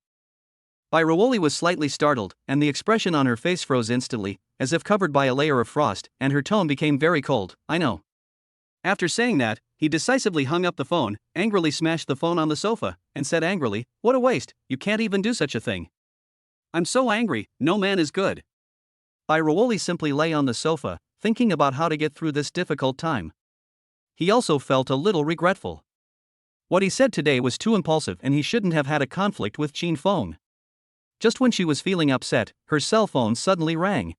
Ruoli was slightly startled, and the expression on her face froze instantly, as if covered by a layer of frost, and her tone became very cold. "I know." After saying that, he decisively hung up the phone, angrily smashed the phone on the sofa, and said angrily, "What a waste, you can't even do such a thing. I'm so angry, no man is good." Ruoli simply lay on the sofa, thinking about how to get through this difficult time. He also felt a little regretful. What he said today was too impulsive and he shouldn't have had a conflict with Qin Feng. Just when she was feeling upset, her cell phone suddenly rang.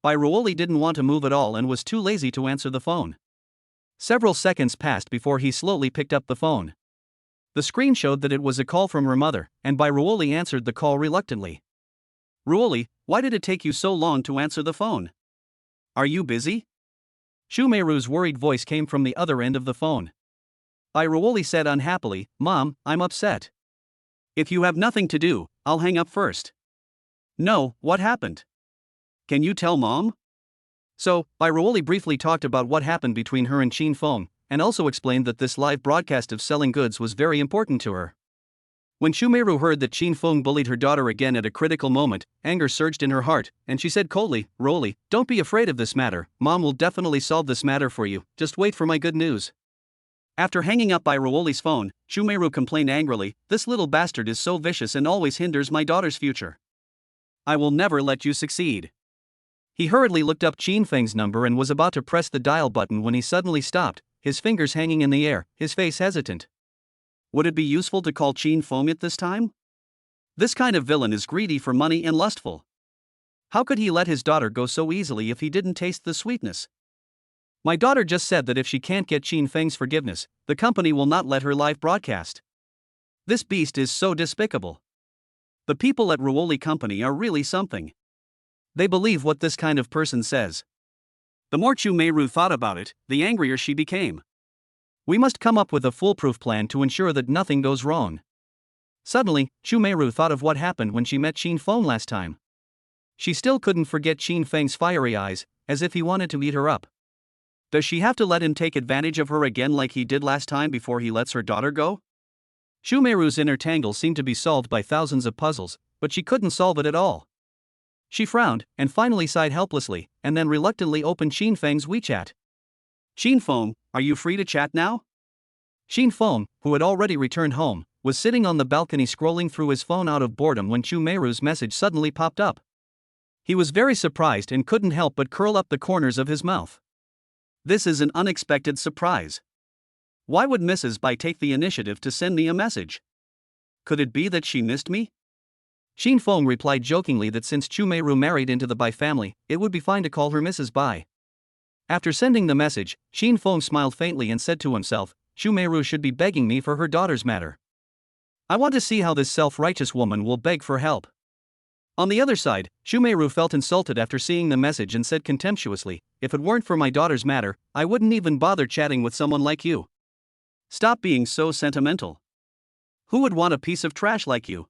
Ruoli didn't want to move at all and was too lazy to answer the phone. Several seconds passed before he slowly picked up the phone. The screen showed that it was a call from her mother, and Ruoli answered the call reluctantly. "Ruoli, why did it take you so long to answer the phone? Are you busy?" Xu Meiru's worried voice came from the other end of the phone. Ruoli said unhappily, "Mom, I'm upset. If you have nothing to do, I'll hang up first." "No, what happened? Can you tell Mom?" So, Ruoli briefly talked about what happened between her and Qin Feng, and also explained that this live broadcast of selling goods was very important to her. When Xu Meiru heard that Qin Feng bullied her daughter again at a critical moment, anger surged in her heart, and she said coldly, "Ruoli, don't be afraid of this matter, Mom will definitely solve this matter for you, just wait for my good news." After hanging up Ruoli's phone, Xu Meiru complained angrily, "This little bastard is so vicious and always hinders my daughter's future. I will never let you succeed." He hurriedly looked up Qin Feng's number and was about to press the dial button when he suddenly stopped, his fingers hanging in the air, his face hesitant. Would it be useful to call Qin Feng at this time? This kind of villain is greedy for money and lustful. How could he let his daughter go so easily if he didn't taste the sweetness? My daughter just said that if she can't get Qin Feng's forgiveness, the company will not let her live broadcast. This beast is so despicable. The people at Ruoli Company are really something. They believe what this kind of person says. The more Xu Meiru thought about it, the angrier she became. We must come up with a foolproof plan to ensure that nothing goes wrong. Suddenly, Xu Meiru thought of what happened when she met Qin Feng last time. She still couldn't forget Qin Feng's fiery eyes, as if he wanted to eat her up. Does she have to let him take advantage of her again like he did last time before he lets her daughter go? Xu Meiru's inner tangle seemed to be solved by thousands of puzzles, but she couldn't solve it at all. She frowned, and finally sighed helplessly, and then reluctantly opened Qin Feng's WeChat. "Qin Feng, are you free to chat now?" Qin Feng, who had already returned home, was sitting on the balcony scrolling through his phone out of boredom when Xu Meiru's message suddenly popped up. He was very surprised and couldn't help but curl up the corners of his mouth. This is an unexpected surprise. Why would Mrs. Bai take the initiative to send me a message? Could it be that she missed me? Shin Feng replied jokingly that since Chu Meiru married into the Bai family, it would be fine to call her Mrs. Bai. After sending the message, Shin Feng smiled faintly and said to himself, Chu Meiru should be begging me for her daughter's matter. I want to see how this self-righteous woman will beg for help. On the other side, Chu Meiru felt insulted after seeing the message and said contemptuously, if it weren't for my daughter's matter, I wouldn't even bother chatting with someone like you. Stop being so sentimental. Who would want a piece of trash like you?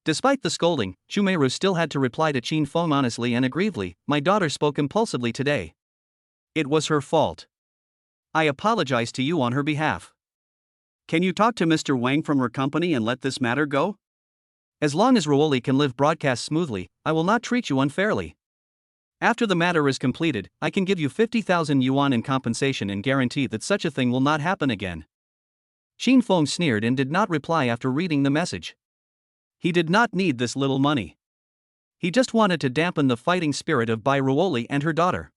Despite the scolding, Chu Meiru still had to reply to Shin Feng honestly and aggrievedly, my daughter spoke impulsively today. It was her fault. I apologize to you on her behalf. Can you talk to Mr. Wang from her company and let this matter go? As long as Ruoli can live broadcast smoothly, I will not treat you unfairly. After the matter is completed, I can give you 50,000 yuan in compensation and guarantee that such a thing will not happen again. Shin Feng sneered and did not reply after reading the message. He did not need this little money. He just wanted to dampen the fighting spirit of Bai Ruoli and her daughter.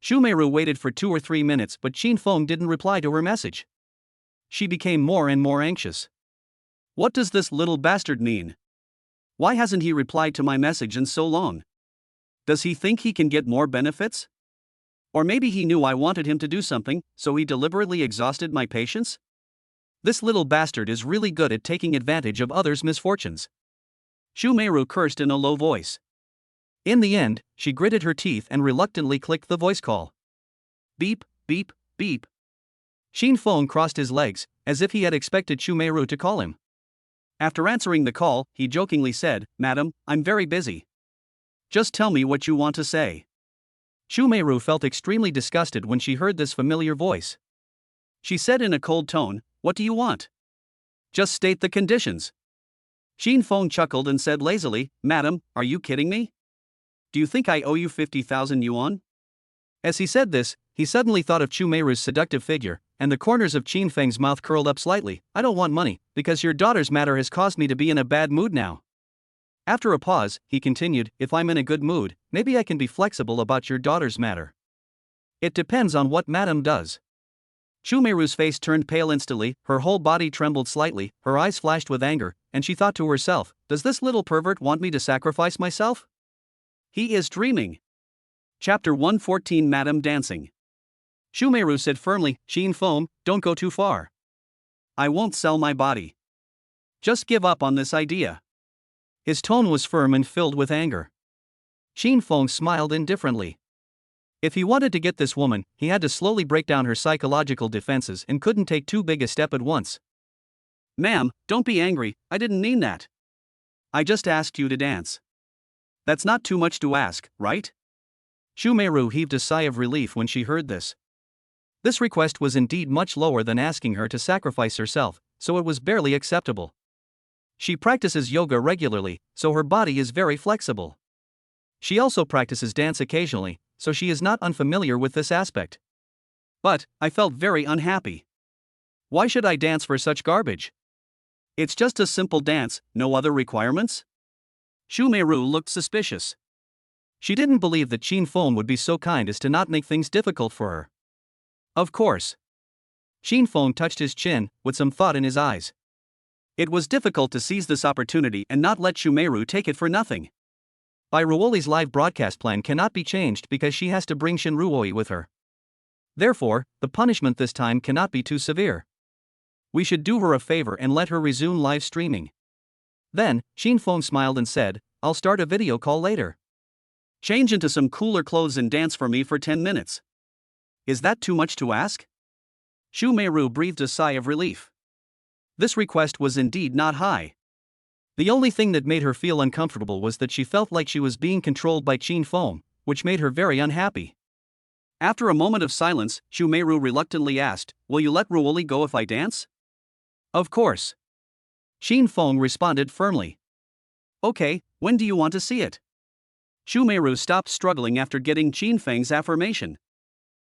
Chu Meiru waited for 2 or 3 minutes but Shin Feng didn't reply to her message. She became more and more anxious. What does this little bastard mean? Why hasn't he replied to my message in so long? Does he think he can get more benefits? Or maybe he knew I wanted him to do something, so he deliberately exhausted my patience? This little bastard is really good at taking advantage of others' misfortunes. Chu Meiru cursed in a low voice. In the end, she gritted her teeth and reluctantly clicked the voice call. Beep, beep, beep. Shin Feng crossed his legs, as if he had expected Chu Meiru to call him. After answering the call, he jokingly said, Madam, I'm very busy. Just tell me what you want to say. Chu Meiru felt extremely disgusted when she heard this familiar voice. She said in a cold tone, what do you want? Just state the conditions. Shin Feng chuckled and said lazily, Madam, are you kidding me? Do you think I owe you 50,000 yuan? As he said this, he suddenly thought of Chu Meiru's seductive figure, and the corners of Shin Feng's mouth curled up slightly. I don't want money, because your daughter's matter has caused me to be in a bad mood now. After a pause, he continued, if I'm in a good mood, maybe I can be flexible about your daughter's matter. It depends on what Madam does. Chu Meiru's face turned pale instantly, her whole body trembled slightly, her eyes flashed with anger, and she thought to herself, does this little pervert want me to sacrifice myself? He is dreaming. Chapter 114 Madam Dancing. Chu Meiru said firmly, Shin Feng, don't go too far. I won't sell my body. Just give up on this idea. His tone was firm and filled with anger. Shin Feng smiled indifferently. If he wanted to get this woman, he had to slowly break down her psychological defenses and couldn't take too big a step at once. Ma'am, don't be angry, I didn't mean that. I just asked you to dance. That's not too much to ask, right? Chu Meiru heaved a sigh of relief when she heard this. This request was indeed much lower than asking her to sacrifice herself, so it was barely acceptable. She practices yoga regularly, so her body is very flexible. She also practices dance occasionally, so she is not unfamiliar with this aspect. But, I felt very unhappy. Why should I dance for such garbage? It's just a simple dance, no other requirements? Chu Meiru looked suspicious. She didn't believe that Shin Feng would be so kind as to not make things difficult for her. Of course. Shin Feng touched his chin, with some thought in his eyes. It was difficult to seize this opportunity and not let Chu Meiru take it for nothing. Bai Ruoli's live broadcast plan cannot be changed because she has to bring Shin Ruoi with her. Therefore, the punishment this time cannot be too severe. We should do her a favor and let her resume live streaming. Then, Shin Feng smiled and said, I'll start a video call later. Change into some cooler clothes and dance for me for 10 minutes. Is that too much to ask? Chu Meiru breathed a sigh of relief. This request was indeed not high. The only thing that made her feel uncomfortable was that she felt like she was being controlled by Shin Feng, which made her very unhappy. After a moment of silence, Chu Meiru reluctantly asked, will you let Ruoli go if I dance? Of course. Shin Feng responded firmly. Okay, when do you want to see it? Chu Meiru stopped struggling after getting Shin Feng's affirmation.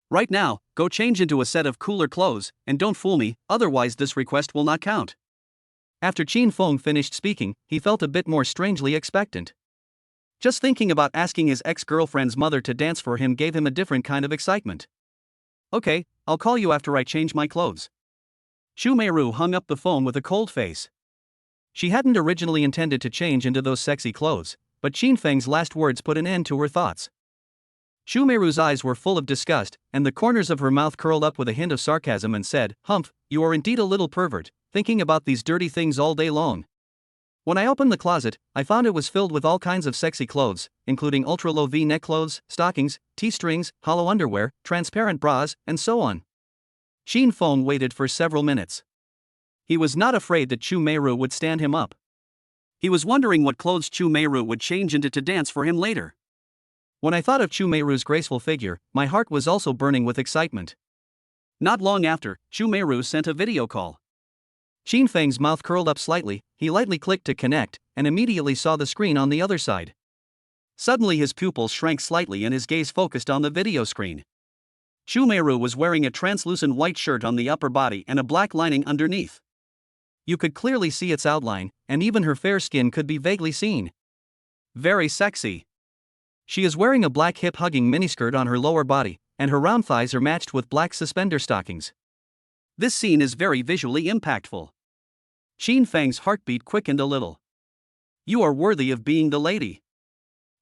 Right now, go change into a set of cooler clothes, and don't fool me, otherwise this request will not count. After Shin Feng finished speaking, he felt a bit more strangely expectant. Just thinking about asking his ex-girlfriend's mother to dance for him gave him a different kind of excitement. Okay, I'll call you after I change my clothes. Chu Meiru hung up the phone with a cold face. She hadn't originally intended to change into those sexy clothes, but Qin Feng's last words put an end to her thoughts. Xu Meiru's eyes were full of disgust, and the corners of her mouth curled up with a hint of sarcasm and said, "Humph, you are indeed a little pervert, thinking about these dirty things all day long. When I opened the closet, I found it was filled with all kinds of sexy clothes, including ultra-low V-neck clothes, stockings, T-strings, hollow underwear, transparent bras, and so on." Qin Feng waited for several minutes. He was not afraid that Xu Meiru would stand him up. He was wondering what clothes Xu Meiru would change into to dance for him later. When I thought of Xu Meiru's graceful figure, my heart was also burning with excitement. Not long after, Xu Meiru sent a video call. Qin Feng's mouth curled up slightly, he lightly clicked to connect, and immediately saw the screen on the other side. Suddenly his pupils shrank slightly and his gaze focused on the video screen. Xu Meiru was wearing a translucent white shirt on the upper body and a black lining underneath. You could clearly see its outline, and even her fair skin could be vaguely seen. Very sexy. She is wearing a black hip-hugging miniskirt on her lower body, and her round thighs are matched with black suspender stockings. This scene is very visually impactful. Qin Feng's heartbeat quickened a little. You are worthy of being the lady.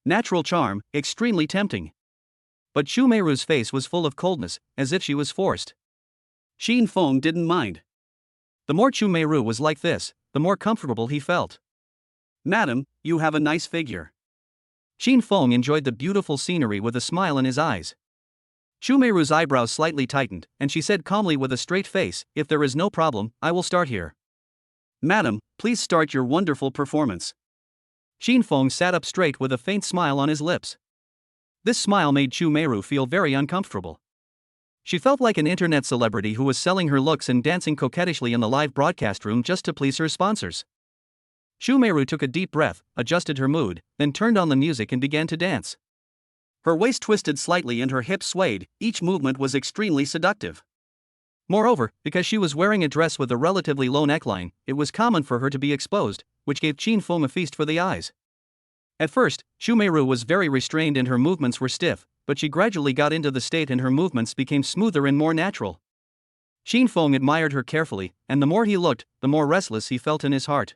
Natural charm, extremely tempting. But Xu Meiru's face was full of coldness, as if she was forced. Qin Feng didn't mind. The more Xu Meiru was like this, the more comfortable he felt. "Madam, you have a nice figure." Qin Feng enjoyed the beautiful scenery with a smile in his eyes. Xu Meiru's eyebrows slightly tightened, and she said calmly with a straight face, "If there is no problem, I will start here." "Madam, please start your wonderful performance." Qin Feng sat up straight with a faint smile on his lips. This smile made Xu Meiru feel very uncomfortable. She felt like an internet celebrity who was selling her looks and dancing coquettishly in the live broadcast room just to please her sponsors. Xu Meiru took a deep breath, adjusted her mood, then turned on the music and began to dance. Her waist twisted slightly and her hips swayed, each movement was extremely seductive. Moreover, because she was wearing a dress with a relatively low neckline, it was common for her to be exposed, which gave Qin Feng a feast for the eyes. At first, Xu Meiru was very restrained and her movements were stiff, but she gradually got into the state and her movements became smoother and more natural. Qin Feng admired her carefully, and the more he looked, the more restless he felt in his heart.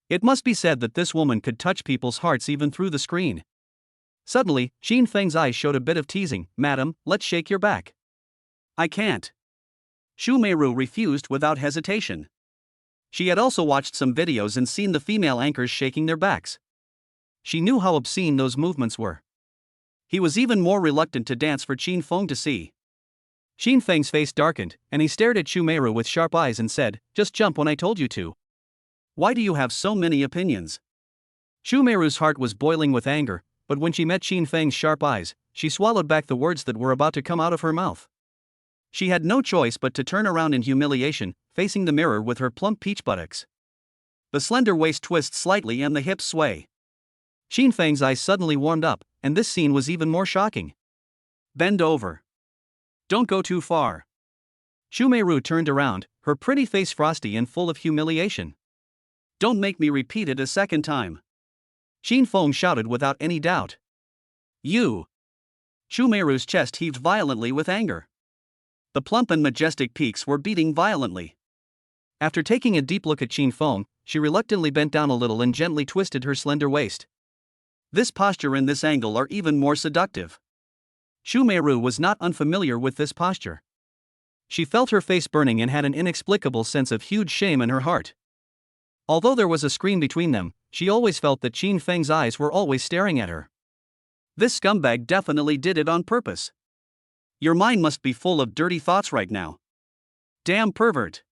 It must be said that this woman could touch people's hearts even through the screen. Suddenly, Qin Feng's eyes showed a bit of teasing. "Madam, let's shake your back." "I can't." Xu Meiru refused without hesitation. She had also watched some videos and seen the female anchors shaking their backs. She knew how obscene those movements were. He was even more reluctant to dance for Qin Feng to see. Qin Feng's face darkened, and he stared at Xu Meiru with sharp eyes and said, "Just jump when I told you to. Why do you have so many opinions?" Xu Meiru's heart was boiling with anger, but when she met Qin Feng's sharp eyes, she swallowed back the words that were about to come out of her mouth. She had no choice but to turn around in humiliation, facing the mirror with her plump peach buttocks. The slender waist twists slightly and the hips sway. Qin Feng's eyes suddenly warmed up, and this scene was even more shocking. "Bend over. Don't go too far." Xu Meiru turned around, her pretty face frosty and full of humiliation. "Don't make me repeat it a second time." Qin Feng shouted without any doubt. "You!" Xu Meiru's chest heaved violently with anger. The plump and majestic peaks were beating violently. After taking a deep look at Qin Feng, she reluctantly bent down a little and gently twisted her slender waist. This posture and this angle are even more seductive. Xu Meiru was not unfamiliar with this posture. She felt her face burning and had an inexplicable sense of huge shame in her heart. Although there was a screen between them, she always felt that Qin Feng's eyes were always staring at her. This scumbag definitely did it on purpose. Your mind must be full of dirty thoughts right now. Damn pervert.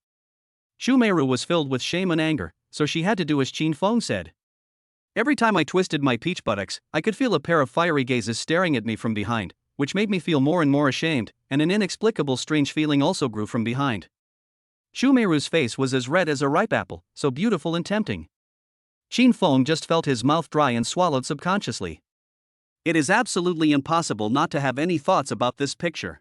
Xu Meiru was filled with shame and anger, so she had to do as Qin Feng said. Every time I twisted my peach buttocks, I could feel a pair of fiery gazes staring at me from behind, which made me feel more and more ashamed, and an inexplicable strange feeling also grew from behind. Xu Meiru's face was as red as a ripe apple, so beautiful and tempting. Qin Feng just felt his mouth dry and swallowed subconsciously. It is absolutely impossible not to have any thoughts about this picture.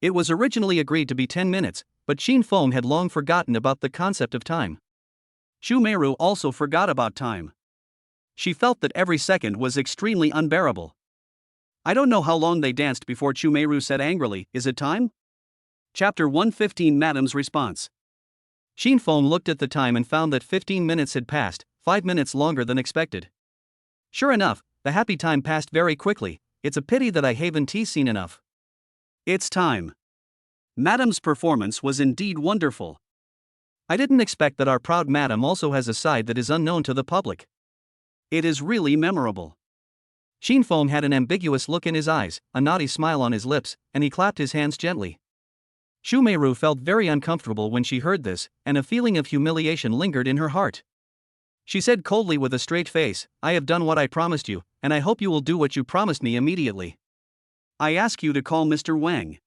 It was originally agreed to be 10 minutes, but Qin Feng had long forgotten about the concept of time. Xu Meiru also forgot about time. She felt that every second was extremely unbearable. I don't know how long they danced before Xu Meiru said angrily, "Is it time?" Chapter 115, Madam's response. Shin Feng looked at the time and found that 15 minutes had passed, 5 minutes longer than expected. Sure enough, the happy time passed very quickly. It's a pity that I haven't seen enough. It's time. Madam's performance was indeed wonderful. I didn't expect that our proud madam also has a side that is unknown to the public. It is really memorable. Shin Feng had an ambiguous look in his eyes, a naughty smile on his lips, and he clapped his hands gently. Xu Meiru felt very uncomfortable when she heard this, and a feeling of humiliation lingered in her heart. She said coldly with a straight face, "I have done what I promised you, and I hope you will do what you promised me immediately. I ask you to call Mr. Wang."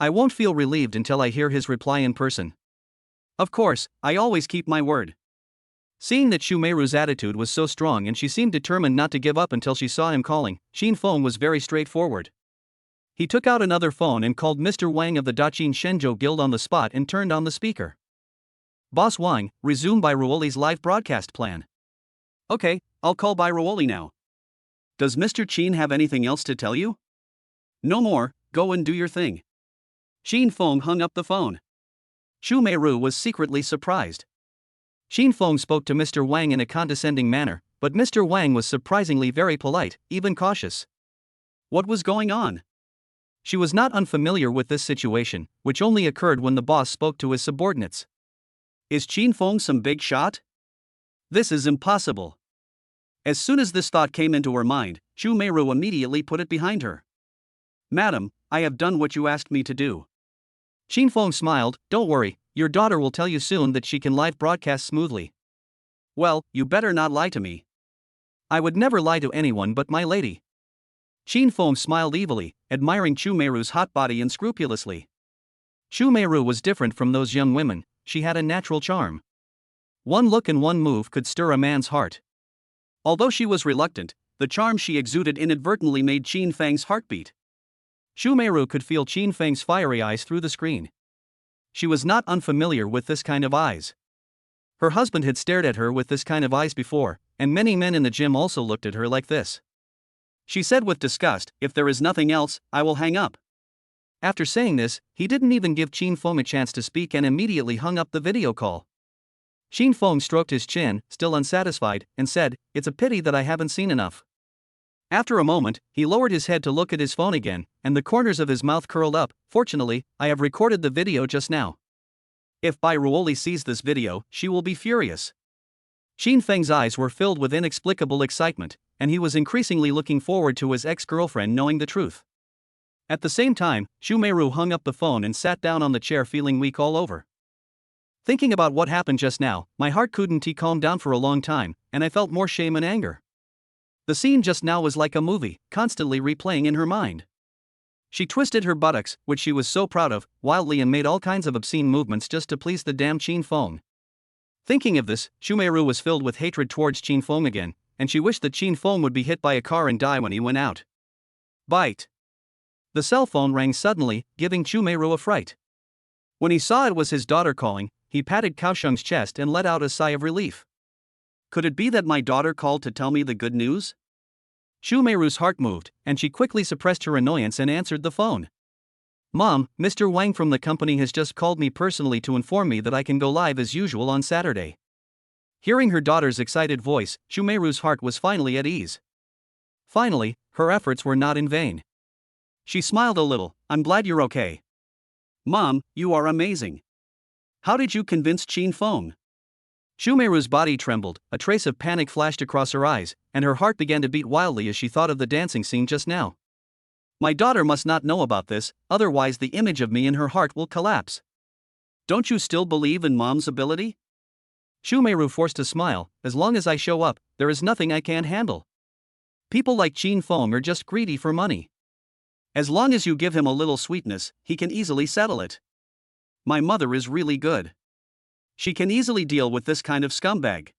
I won't feel relieved until I hear his reply in person. Of course, I always keep my word. Seeing that Xu Meiru's attitude was so strong and she seemed determined not to give up until she saw him calling, Shin Feng was very straightforward. He took out another phone and called Mr. Wang of the Daqin Shenzhou Guild on the spot and turned on the speaker. "Boss Wang, resume by Ruoli's live broadcast plan." Okay, I'll call by Ruoli now. Does Mr. Qin have anything else to tell you? No more, go and do your thing. Shin Feng hung up the phone. Xu Meiru was secretly surprised. Shin Feng spoke to Mr. Wang in a condescending manner, but Mr. Wang was surprisingly very polite, even cautious. What was going on? She was not unfamiliar with this situation, which only occurred when the boss spoke to his subordinates. Is Shin Feng some big shot? This is impossible. As soon as this thought came into her mind, Xu Meiru immediately put it behind her. Madam, I have done what you asked me to do. Shin Feng smiled, "Don't worry, your daughter will tell you soon that she can live broadcast smoothly." Well, you better not lie to me. I would never lie to anyone but my lady. Shin Feng smiled evilly, admiring Xu Meiru's hot body unscrupulously. Xu Meiru was different from those young women, she had a natural charm. One look and one move could stir a man's heart. Although she was reluctant, the charm she exuded inadvertently made Qin Feng's heart beat. Xu Meiru could feel Qin Feng's fiery eyes through the screen. She was not unfamiliar with this kind of eyes. Her husband had stared at her with this kind of eyes before, and many men in the gym also looked at her like this. She said with disgust, "If there is nothing else, I will hang up." After saying this, he didn't even give Qin Feng a chance to speak and immediately hung up the video call. Shin Feng stroked his chin, still unsatisfied, and said, "It's a pity that I haven't seen enough." After a moment, he lowered his head to look at his phone again, and the corners of his mouth curled up. "Fortunately, I have recorded the video just now. If Bai Ruoli sees this video, she will be furious." Qin Feng's eyes were filled with inexplicable excitement, and he was increasingly looking forward to his ex-girlfriend knowing the truth. At the same time, Xu Meiru hung up the phone and sat down on the chair feeling weak all over. Thinking about what happened just now, my heart couldn't calm down for a long time, and I felt more shame and anger. The scene just now was like a movie, constantly replaying in her mind. She twisted her buttocks, which she was so proud of, wildly and made all kinds of obscene movements just to please the damn Qin Feng. Thinking of this, Xu Meiru was filled with hatred towards Qin Feng again, and she wished that Qin Feng would be hit by a car and die when he went out. Bite. The cell phone rang suddenly, giving Xu Meiru a fright. When he saw it was his daughter calling, he patted Kaosheng's chest and let out a sigh of relief. Could it be that my daughter called to tell me the good news? Xu Meiru's heart moved, and she quickly suppressed her annoyance and answered the phone. "Mom, Mr. Wang from the company has just called me personally to inform me that I can go live as usual on Saturday." Hearing her daughter's excited voice, Xu Meiru's heart was finally at ease. Finally, her efforts were not in vain. She smiled a little. "I'm glad you're okay." Mom, you are amazing. How did you convince Qin Feng? Xu Meiru's body trembled, a trace of panic flashed across her eyes, and her heart began to beat wildly as she thought of the dancing scene just now. My daughter must not know about this, otherwise the image of me in her heart will collapse. Don't you still believe in Mom's ability? Xu Meiru forced a smile. "As long as I show up, there is nothing I can't handle. People like Qin Feng are just greedy for money. As long as you give him a little sweetness, he can easily settle it. My mother is really good. She can easily deal with this kind of scumbag."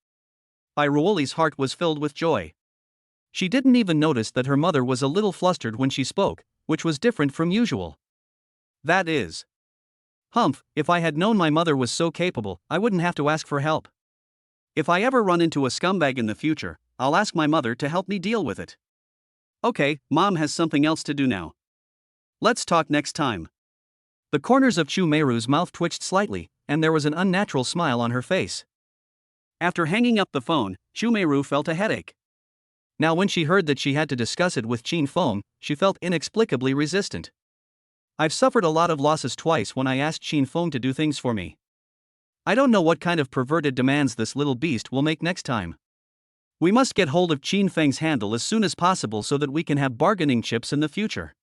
Bai Ruoli's heart was filled with joy. She didn't even notice that her mother was a little flustered when she spoke, which was different from usual. That is. Humph, if I had known my mother was so capable, I wouldn't have to ask for help. If I ever run into a scumbag in the future, I'll ask my mother to help me deal with it. Okay, Mom has something else to do now. Let's talk next time. The corners of Chu Meiru's mouth twitched slightly, and there was an unnatural smile on her face. After hanging up the phone, Chu Meiru felt a headache. Now when she heard that she had to discuss it with Qin Feng, she felt inexplicably resistant. I've suffered a lot of losses twice when I asked Qin Feng to do things for me. I don't know what kind of perverted demands this little beast will make next time. We must get hold of Qin Feng's handle as soon as possible so that we can have bargaining chips in the future.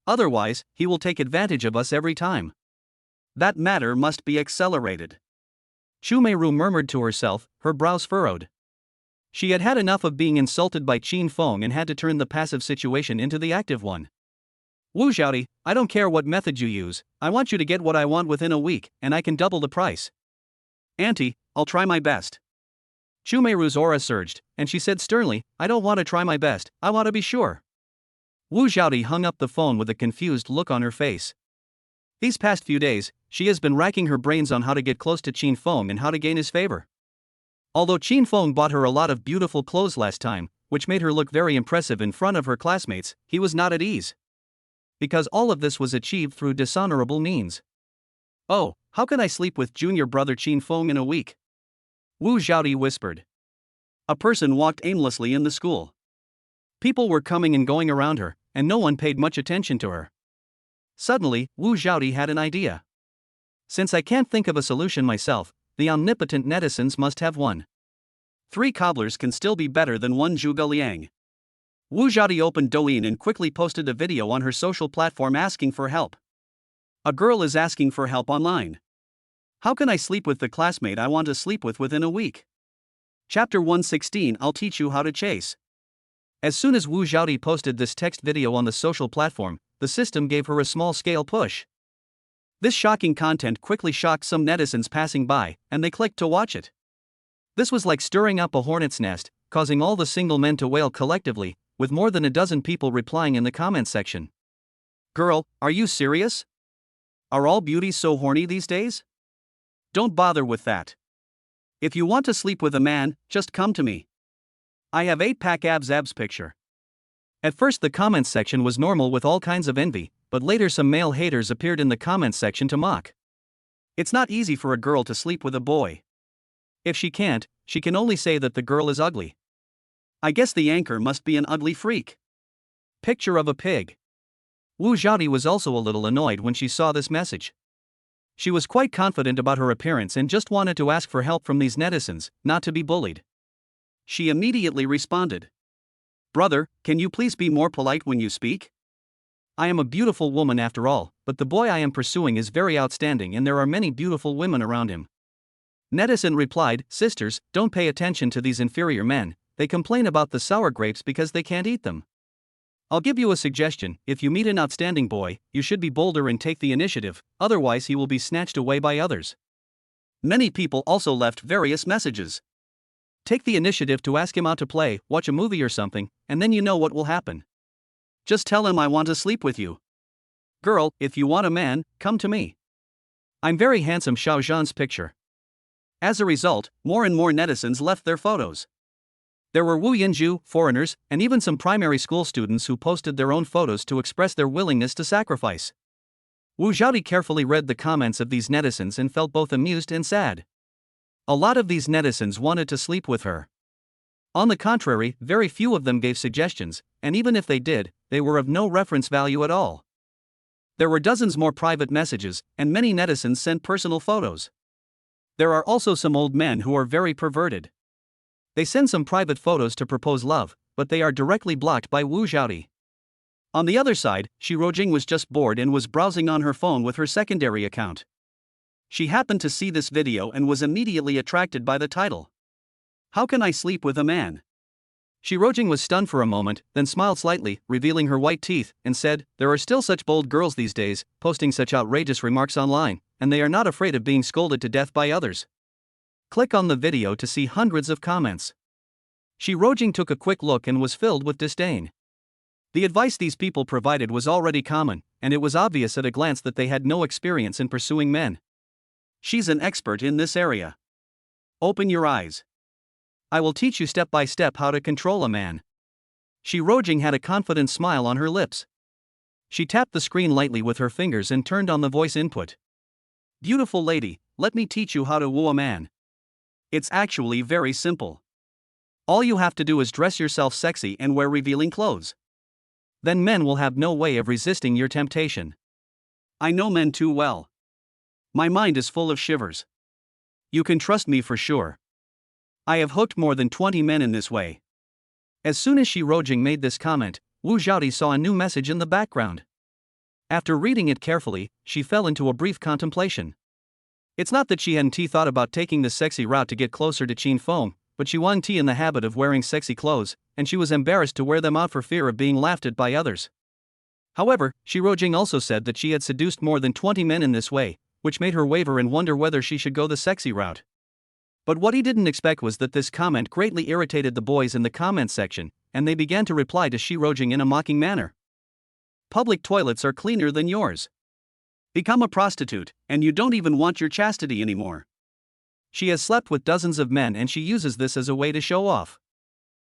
Otherwise, he will take advantage of us every time. That matter must be accelerated. Chu Meiru murmured to herself, her brows furrowed. She had had enough of being insulted by Qin Feng and had to turn the passive situation into the active one. Wu Xiaodi, I don't care what method you use, I want you to get what I want within a week, and I can double the price. Auntie, I'll try my best. Chu Meiru's aura surged, and she said sternly, I don't want to try my best, I want to be sure. Wu Xiaodi hung up the phone with a confused look on her face. These past few days, she has been racking her brains on how to get close to Qin Feng and how to gain his favor. Although Qin Feng bought her a lot of beautiful clothes last time, which made her look very impressive in front of her classmates, he was not at ease. Because all of this was achieved through dishonorable means. Oh, how can I sleep with junior brother Qin Feng in a week? Wu Xiaodi whispered. A person walked aimlessly in the school. People were coming and going around her, and no one paid much attention to her. Suddenly, Wu Xiaodi had an idea. Since I can't think of a solution myself, the omnipotent netizens must have one. 3 cobblers can still be better than 1 Zhuge Liang. Wu Xiaodi opened Douyin and quickly posted a video on her social platform asking for help. A girl is asking for help online. How can I sleep with the classmate I want to sleep with within a week? Chapter 116 I'll teach you how to chase. As soon as Wu Xiaodi posted this text video on the social platform, the system gave her a small-scale push. This shocking content quickly shocked some netizens passing by, and they clicked to watch it. This was like stirring up a hornet's nest, causing all the single men to wail collectively, with more than a dozen people replying in the comment section. Girl, are you serious? Are all beauties so horny these days? Don't bother with that. If you want to sleep with a man, just come to me. I have 8-pack abs picture. At first the comments section was normal with all kinds of envy, but later some male haters appeared in the comments section to mock. It's not easy for a girl to sleep with a boy. If she can't, she can only say that the girl is ugly. I guess the anchor must be an ugly freak. Picture of a pig. Wu Xiaodi was also a little annoyed when she saw this message. She was quite confident about her appearance and just wanted to ask for help from these netizens, not to be bullied. She immediately responded. Brother, can you please be more polite when you speak? I am a beautiful woman after all, but the boy I am pursuing is very outstanding and there are many beautiful women around him. Netizen replied, Sisters, don't pay attention to these inferior men, they complain about the sour grapes because they can't eat them. I'll give you a suggestion, if you meet an outstanding boy, you should be bolder and take the initiative, otherwise he will be snatched away by others. Many people also left various messages. Take the initiative to ask him out to play, watch a movie or something, and then you know what will happen. Just tell him I want to sleep with you. Girl, if you want a man, come to me. I'm very handsome. Xiao Zhan's picture. As a result, more and more netizens left their photos. There were Wu Yinju, foreigners, and even some primary school students who posted their own photos to express their willingness to sacrifice. Wu Xiaodi carefully read the comments of these netizens and felt both amused and sad. A lot of these netizens wanted to sleep with her. On the contrary, very few of them gave suggestions, and even if they did, they were of no reference value at all. There were dozens more private messages, and many netizens sent personal photos. There are also some old men who are very perverted. They send some private photos to propose love, but they are directly blocked by Wu Xiaodi. On the other side, Shirojing was just bored and was browsing on her phone with her secondary account. She happened to see this video and was immediately attracted by the title. How can I sleep with a man? Shirojing was stunned for a moment, then smiled slightly, revealing her white teeth, and said, There are still such bold girls these days, posting such outrageous remarks online, and they are not afraid of being scolded to death by others. Click on the video to see hundreds of comments. Shirojing took a quick look and was filled with disdain. The advice these people provided was already common, and it was obvious at a glance that they had no experience in pursuing men. She's an expert in this area. Open your eyes. I will teach you step by step how to control a man. Shirojing had a confident smile on her lips. She tapped the screen lightly with her fingers and turned on the voice input. Beautiful lady, let me teach you how to woo a man. It's actually very simple. All you have to do is dress yourself sexy and wear revealing clothes. Then men will have no way of resisting your temptation. I know men too well. My mind is full of shivers. You can trust me for sure. I have hooked more than 20 men in this way. As soon as Shi Rojing made this comment, Wu Xiaodi saw a new message in the background. After reading it carefully, she fell into a brief contemplation. It's not that she hadn't thought about taking this sexy route to get closer to Qin Feng, but she wasn't in the habit of wearing sexy clothes, and she was embarrassed to wear them out for fear of being laughed at by others. However, Shi Rojing also said that she had seduced more than 20 men in this way, which made her waver and wonder whether she should go the sexy route. But what he didn't expect was that this comment greatly irritated the boys in the comments section, and they began to reply to Shi Rojing in a mocking manner. Public toilets are cleaner than yours. Become a prostitute, and you don't even want your chastity anymore. She has slept with dozens of men and she uses this as a way to show off.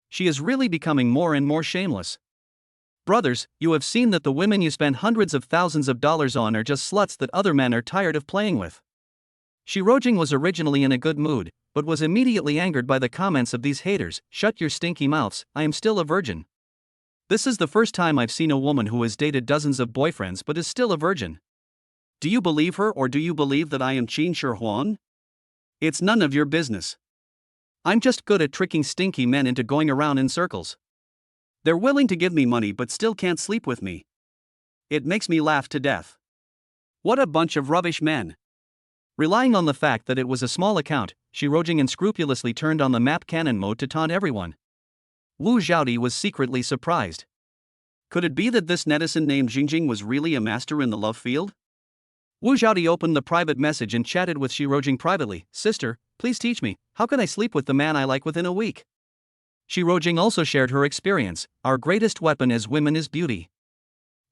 She is really becoming more and more shameless. Brothers, you have seen that the women you spend hundreds of thousands of dollars on are just sluts that other men are tired of playing with. Shi Rojing was originally in a good mood, but was immediately angered by the comments of these haters. Shut your stinky mouths, I am still a virgin. This is the first time I've seen a woman who has dated dozens of boyfriends but is still a virgin. Do you believe her or do you believe that I am Qin Shi Huang? It's none of your business. I'm just good at tricking stinky men into going around in circles. They're willing to give me money but still can't sleep with me. It makes me laugh to death. What a bunch of rubbish men. Relying on the fact that it was a small account, Shi Rojing unscrupulously turned on the map cannon mode to taunt everyone. Wu Xiaodi was secretly surprised. Could it be that this netizen named Jingjing was really a master in the love field? Wu Xiaodi opened the private message and chatted with Shi Rojing privately. Sister, please teach me, how can I sleep with the man I like within a week? Shi Rojing also shared her experience. Our greatest weapon as women is beauty.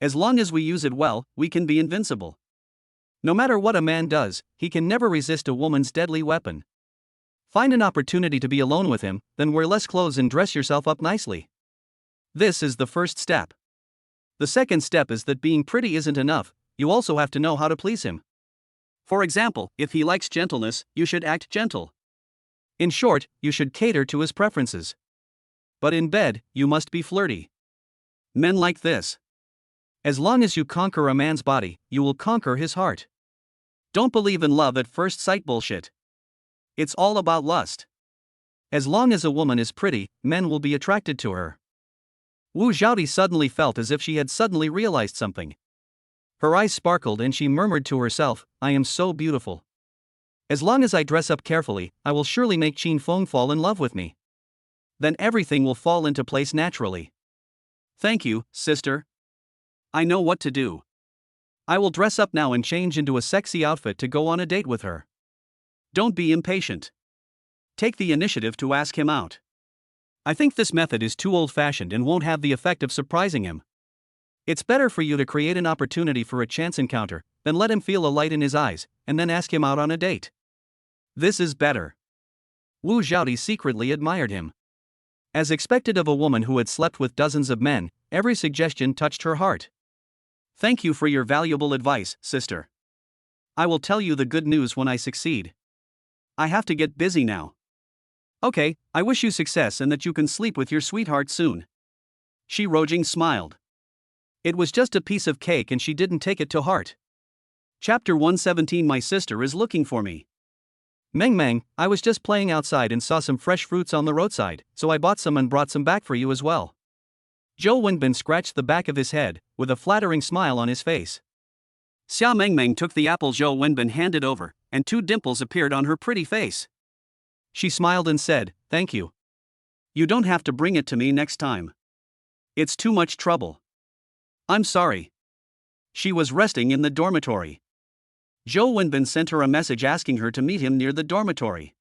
As long as we use it well, we can be invincible. No matter what a man does, he can never resist a woman's deadly weapon. Find an opportunity to be alone with him, then wear less clothes and dress yourself up nicely. This is the first step. The second step is that being pretty isn't enough, you also have to know how to please him. For example, if he likes gentleness, you should act gentle. In short, you should cater to his preferences. But in bed, you must be flirty. Men like this. As long as you conquer a man's body, you will conquer his heart. Don't believe in love at first sight bullshit. It's all about lust. As long as a woman is pretty, men will be attracted to her. Wu Xiaodi suddenly felt as if she had suddenly realized something. Her eyes sparkled and she murmured to herself, I am so beautiful. As long as I dress up carefully, I will surely make Qin Feng fall in love with me. Then everything will fall into place naturally. Thank you, sister. I know what to do. I will dress up now and change into a sexy outfit to go on a date with her. Don't be impatient. Take the initiative to ask him out. I think this method is too old-fashioned and won't have the effect of surprising him. It's better for you to create an opportunity for a chance encounter, then let him feel a light in his eyes, and then ask him out on a date. This is better. Wu Xiaodi secretly admired him. As expected of a woman who had slept with dozens of men, every suggestion touched her heart. Thank you for your valuable advice, sister. I will tell you the good news when I succeed. I have to get busy now. Okay, I wish you success and that you can sleep with your sweetheart soon. Shi Rojing smiled. It was just a piece of cake and she didn't take it to heart. Chapter 117. My sister is looking for me. Meng, I was just playing outside and saw some fresh fruits on the roadside, so I bought some and brought some back for you as well. Zhou Wenbin scratched the back of his head, with a flattering smile on his face. Xia Meng took the apple Zhou Wenbin handed over, and 2 dimples appeared on her pretty face. She smiled and said, Thank you. You don't have to bring it to me next time. It's too much trouble. I'm sorry. She was resting in the dormitory. Zhou Wenbin sent her a message asking her to meet him near the dormitory.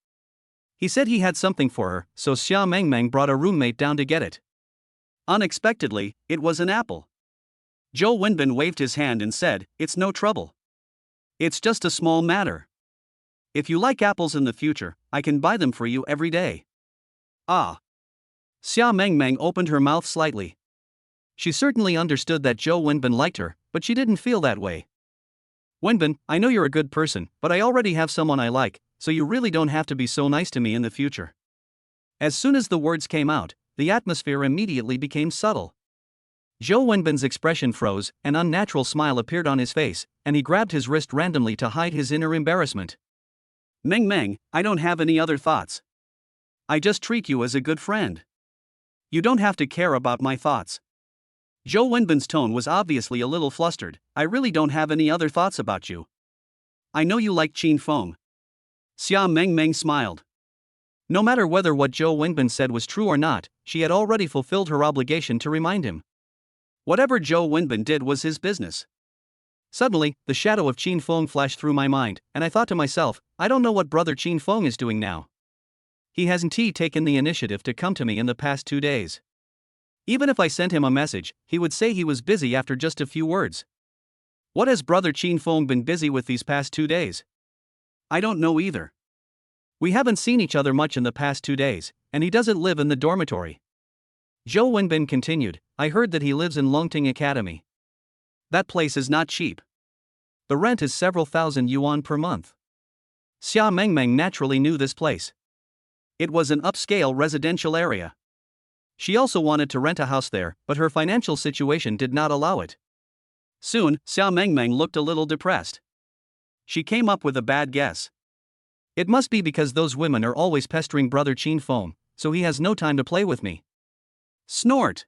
He said he had something for her, so Xia Meng brought a roommate down to get it. Unexpectedly, it was an apple. Zhou Wenbin waved his hand and said, It's no trouble. It's just a small matter. If you like apples in the future, I can buy them for you every day. Ah. Xia Meng opened her mouth slightly. She certainly understood that Zhou Wenbin liked her, but she didn't feel that way. Wenbin, I know you're a good person, but I already have someone I like, so you really don't have to be so nice to me in the future. As soon as the words came out, the atmosphere immediately became subtle. Zhou Wenbin's expression froze, an unnatural smile appeared on his face, and he grabbed his wrist randomly to hide his inner embarrassment. Meng Meng, I don't have any other thoughts. I just treat you as a good friend. You don't have to care about my thoughts. Zhou Wenbin's tone was obviously a little flustered. I really don't have any other thoughts about you. I know you like Qin Feng. Xia Meng Meng smiled. No matter whether what Zhou Wenbin said was true or not, she had already fulfilled her obligation to remind him. Whatever Zhou Wenbin did was his business. Suddenly, the shadow of Qin Feng flashed through my mind, and I thought to myself, I don't know what brother Qin Feng is doing now. He hasn't taken the initiative to come to me in the past 2 days. Even if I sent him a message, he would say he was busy after just a few words. What has brother Qin Feng been busy with these past 2 days? I don't know either. We haven't seen each other much in the past 2 days, and he doesn't live in the dormitory. Zhou Wenbin continued, I heard that he lives in Longting Academy. That place is not cheap. The rent is several thousand yuan per month. Xia Mengmeng naturally knew this place. It was an upscale residential area. She also wanted to rent a house there, but her financial situation did not allow it. Soon, Xia Mengmeng looked a little depressed. She came up with a bad guess. It must be because those women are always pestering brother Qin Feng, so he has no time to play with me. Snort!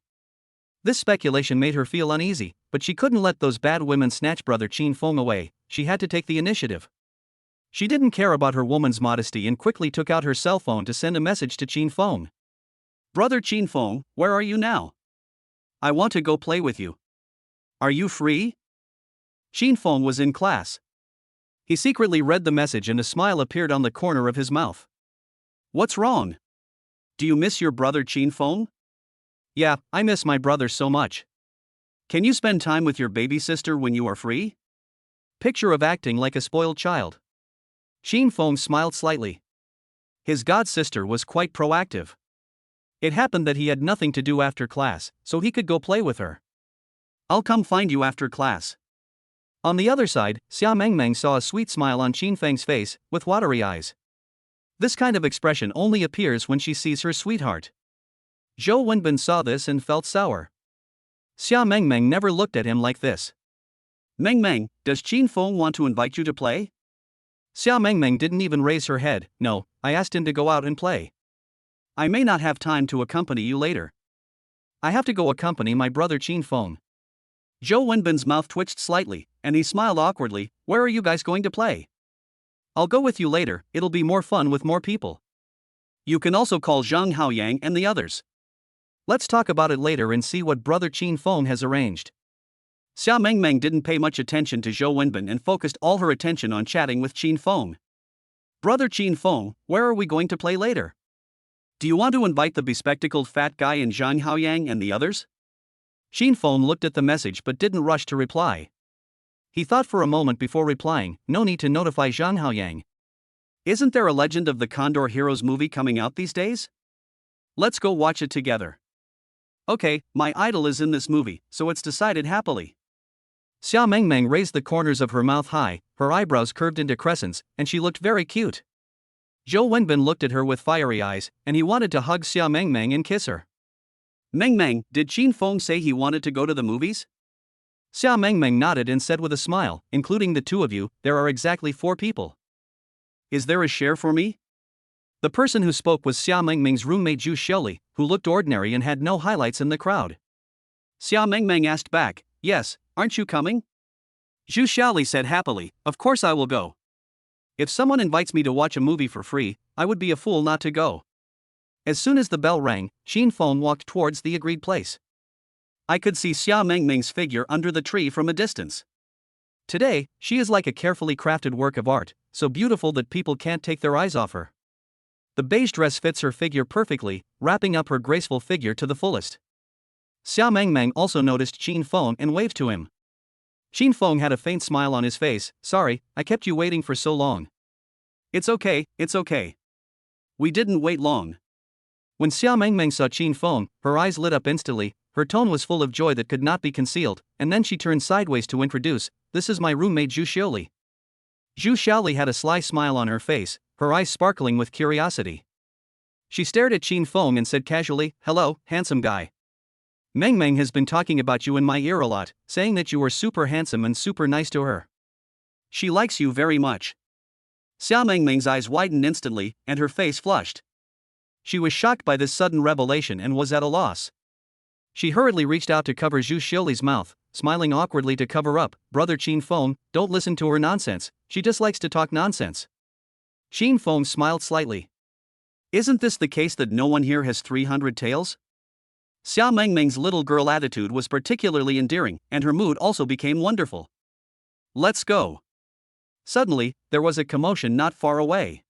This speculation made her feel uneasy, but she couldn't let those bad women snatch brother Qin Feng away. She had to take the initiative. She didn't care about her woman's modesty and quickly took out her cell phone to send a message to Qin Feng. Brother Qin Feng, where are you now? I want to go play with you. Are you free? Qin Feng was in class. He secretly read the message and a smile appeared on the corner of his mouth. What's wrong? Do you miss your brother Qin Feng? Yeah, I miss my brother so much. Can you spend time with your baby sister when you are free? Picture of acting like a spoiled child. Qin Feng smiled slightly. His god sister was quite proactive. It happened that he had nothing to do after class, so he could go play with her. I'll come find you after class. On the other side, Xia Mengmeng saw a sweet smile on Qin Feng's face, with watery eyes. This kind of expression only appears when she sees her sweetheart. Zhou Wenbin saw this and felt sour. Xia Mengmeng never looked at him like this. Mengmeng, does Qin Feng want to invite you to play? Xia Mengmeng didn't even raise her head. No, I asked him to go out and play. I may not have time to accompany you later. I have to go accompany my brother Qin Feng. Zhou Wenbin's mouth twitched slightly, and he smiled awkwardly. Where are you guys going to play? I'll go with you later, it'll be more fun with more people. You can also call Zhang Haoyang and the others. Let's talk about it later and see what brother Qin Feng has arranged. Xia Mengmeng didn't pay much attention to Zhou Wenbin and focused all her attention on chatting with Qin Feng. Brother Qin Feng, where are we going to play later? Do you want to invite the bespectacled fat guy and Zhang Haoyang and the others? Qin Feng looked at the message but didn't rush to reply. He thought for a moment before replying, no need to notify Zhang Haoyang. Isn't there a Legend of the Condor Heroes movie coming out these days? Let's go watch it together. Okay, my idol is in this movie, so it's decided happily. Xia Mengmeng raised the corners of her mouth high, her eyebrows curved into crescents, and she looked very cute. Zhou Wenbin looked at her with fiery eyes, and he wanted to hug Xia Mengmeng and kiss her. Mengmeng, did Qin Feng say he wanted to go to the movies? Xia Mengmeng nodded and said with a smile, including the two of you, there are exactly 4 people. Is there a share for me? The person who spoke was Xia Mengmeng's roommate Zhu Xiaoli, who looked ordinary and had no highlights in the crowd. Xia Mengmeng asked back, yes, aren't you coming? Zhu Xiaoli said happily, of course I will go. If someone invites me to watch a movie for free, I would be a fool not to go. As soon as the bell rang, Qin Feng walked towards the agreed place. I could see Xia Mengmeng's figure under the tree from a distance. Today, she is like a carefully crafted work of art, so beautiful that people can't take their eyes off her. The beige dress fits her figure perfectly, wrapping up her graceful figure to the fullest. Xia Mengmeng also noticed Qin Feng and waved to him. Qin Feng had a faint smile on his face. Sorry, I kept you waiting for so long. It's okay, it's okay. We didn't wait long. When Xia Mengmeng saw Qin Feng, her eyes lit up instantly, her tone was full of joy that could not be concealed, and then she turned sideways to introduce, "This is my roommate Zhu Xiaoli." Zhu Xiaoli had a sly smile on her face, her eyes sparkling with curiosity. She stared at Qin Feng and said casually, "Hello, handsome guy. Meng Meng has been talking about you in my ear a lot, saying that you are super handsome and super nice to her. She likes you very much." Xia Meng Meng's eyes widened instantly, and her face flushed. She was shocked by this sudden revelation and was at a loss. She hurriedly reached out to cover Zhu Xiaoli's mouth, smiling awkwardly to cover up, "Brother Qin Feng, don't listen to her nonsense, she just likes to talk nonsense." Qin Feng smiled slightly. "Isn't this the case that no one here has 300 tails?" Xia Mengmeng's little girl attitude was particularly endearing, and her mood also became wonderful. "Let's go." Suddenly, there was a commotion not far away.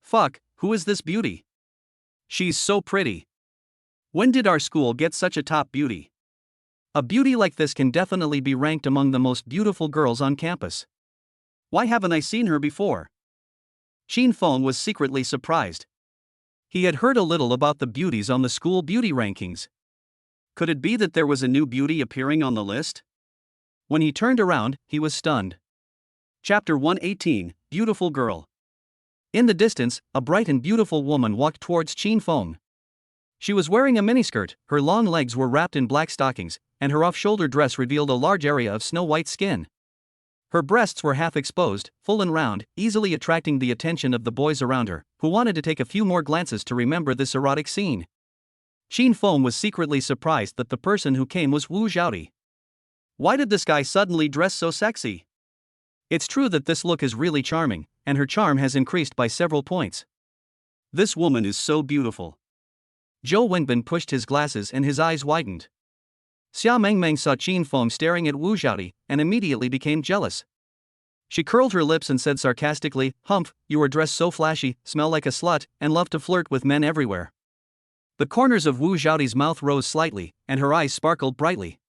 "Fuck, who is this beauty? She's so pretty. When did our school get such a top beauty? A beauty like this can definitely be ranked among the most beautiful girls on campus. Why haven't I seen her before?" Qin Feng was secretly surprised. He had heard a little about the beauties on the school beauty rankings. Could it be that there was a new beauty appearing on the list? When he turned around, he was stunned. Chapter 118, Beautiful Girl. In the distance, a bright and beautiful woman walked towards Qin Feng. She was wearing a miniskirt, her long legs were wrapped in black stockings, and her off-shoulder dress revealed a large area of snow-white skin. Her breasts were half exposed, full and round, easily attracting the attention of the boys around her, who wanted to take a few more glances to remember this erotic scene. Qin Feng was secretly surprised that the person who came was Wu Zhaodi. Why did this guy suddenly dress so sexy? It's true that this look is really charming, and her charm has increased by several points. This woman is so beautiful. Zhou Wenbin pushed his glasses and his eyes widened. Xia Mengmeng saw Qin Feng staring at Wu Zhaodi, and immediately became jealous. She curled her lips and said sarcastically, "Humph, you are dressed so flashy, smell like a slut, and love to flirt with men everywhere." The corners of Wu Zhaodi's mouth rose slightly, and her eyes sparkled brightly.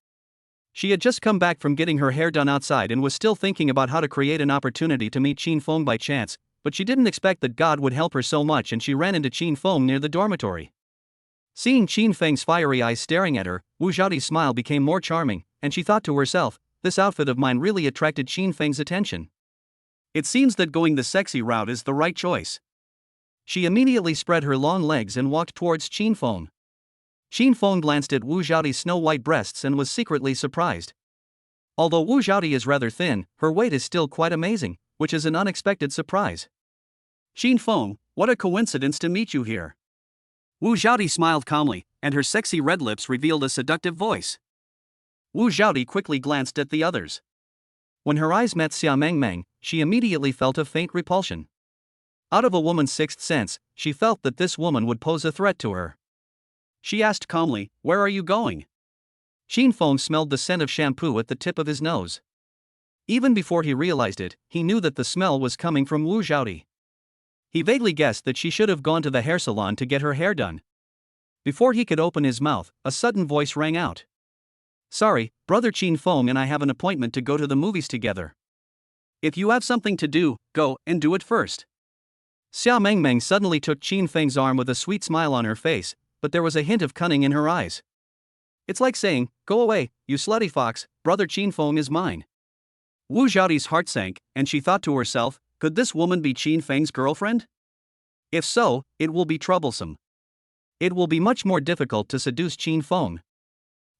She had just come back from getting her hair done outside and was still thinking about how to create an opportunity to meet Qin Feng by chance, but she didn't expect that God would help her so much, and she ran into Qin Feng near the dormitory. Seeing Qin Feng's fiery eyes staring at her, Wu Zhaodi's smile became more charming, and she thought to herself, "This outfit of mine really attracted Qin Feng's attention. It seems that going the sexy route is the right choice." She immediately spread her long legs and walked towards Qin Feng. Qin Feng glanced at Wu Zhaodi's snow-white breasts and was secretly surprised. Although Wu Zhaodi is rather thin, her weight is still quite amazing, which is an unexpected surprise. "Qin Feng, what a coincidence to meet you here." Wu Zhaodi smiled calmly, and her sexy red lips revealed a seductive voice. Wu Zhaodi quickly glanced at the others. When her eyes met Xia Mengmeng, she immediately felt a faint repulsion. Out of a woman's sixth sense, she felt that this woman would pose a threat to her. She asked calmly, "Where are you going?" Qin Feng smelled the scent of shampoo at the tip of his nose. Even before he realized it, he knew that the smell was coming from Wu Zhaodi. He vaguely guessed that she should have gone to the hair salon to get her hair done. Before he could open his mouth, a sudden voice rang out. "Sorry, brother Qin Feng and I have an appointment to go to the movies together. If you have something to do, go and do it first." Xia Mengmeng suddenly took Qin Feng's arm with a sweet smile on her face, but there was a hint of cunning in her eyes. It's like saying, "Go away, you slutty fox, brother Qin Feng is mine." Wu Zhaodi's heart sank, and she thought to herself, could this woman be Qin Feng's girlfriend? If so, it will be troublesome. It will be much more difficult to seduce Qin Feng.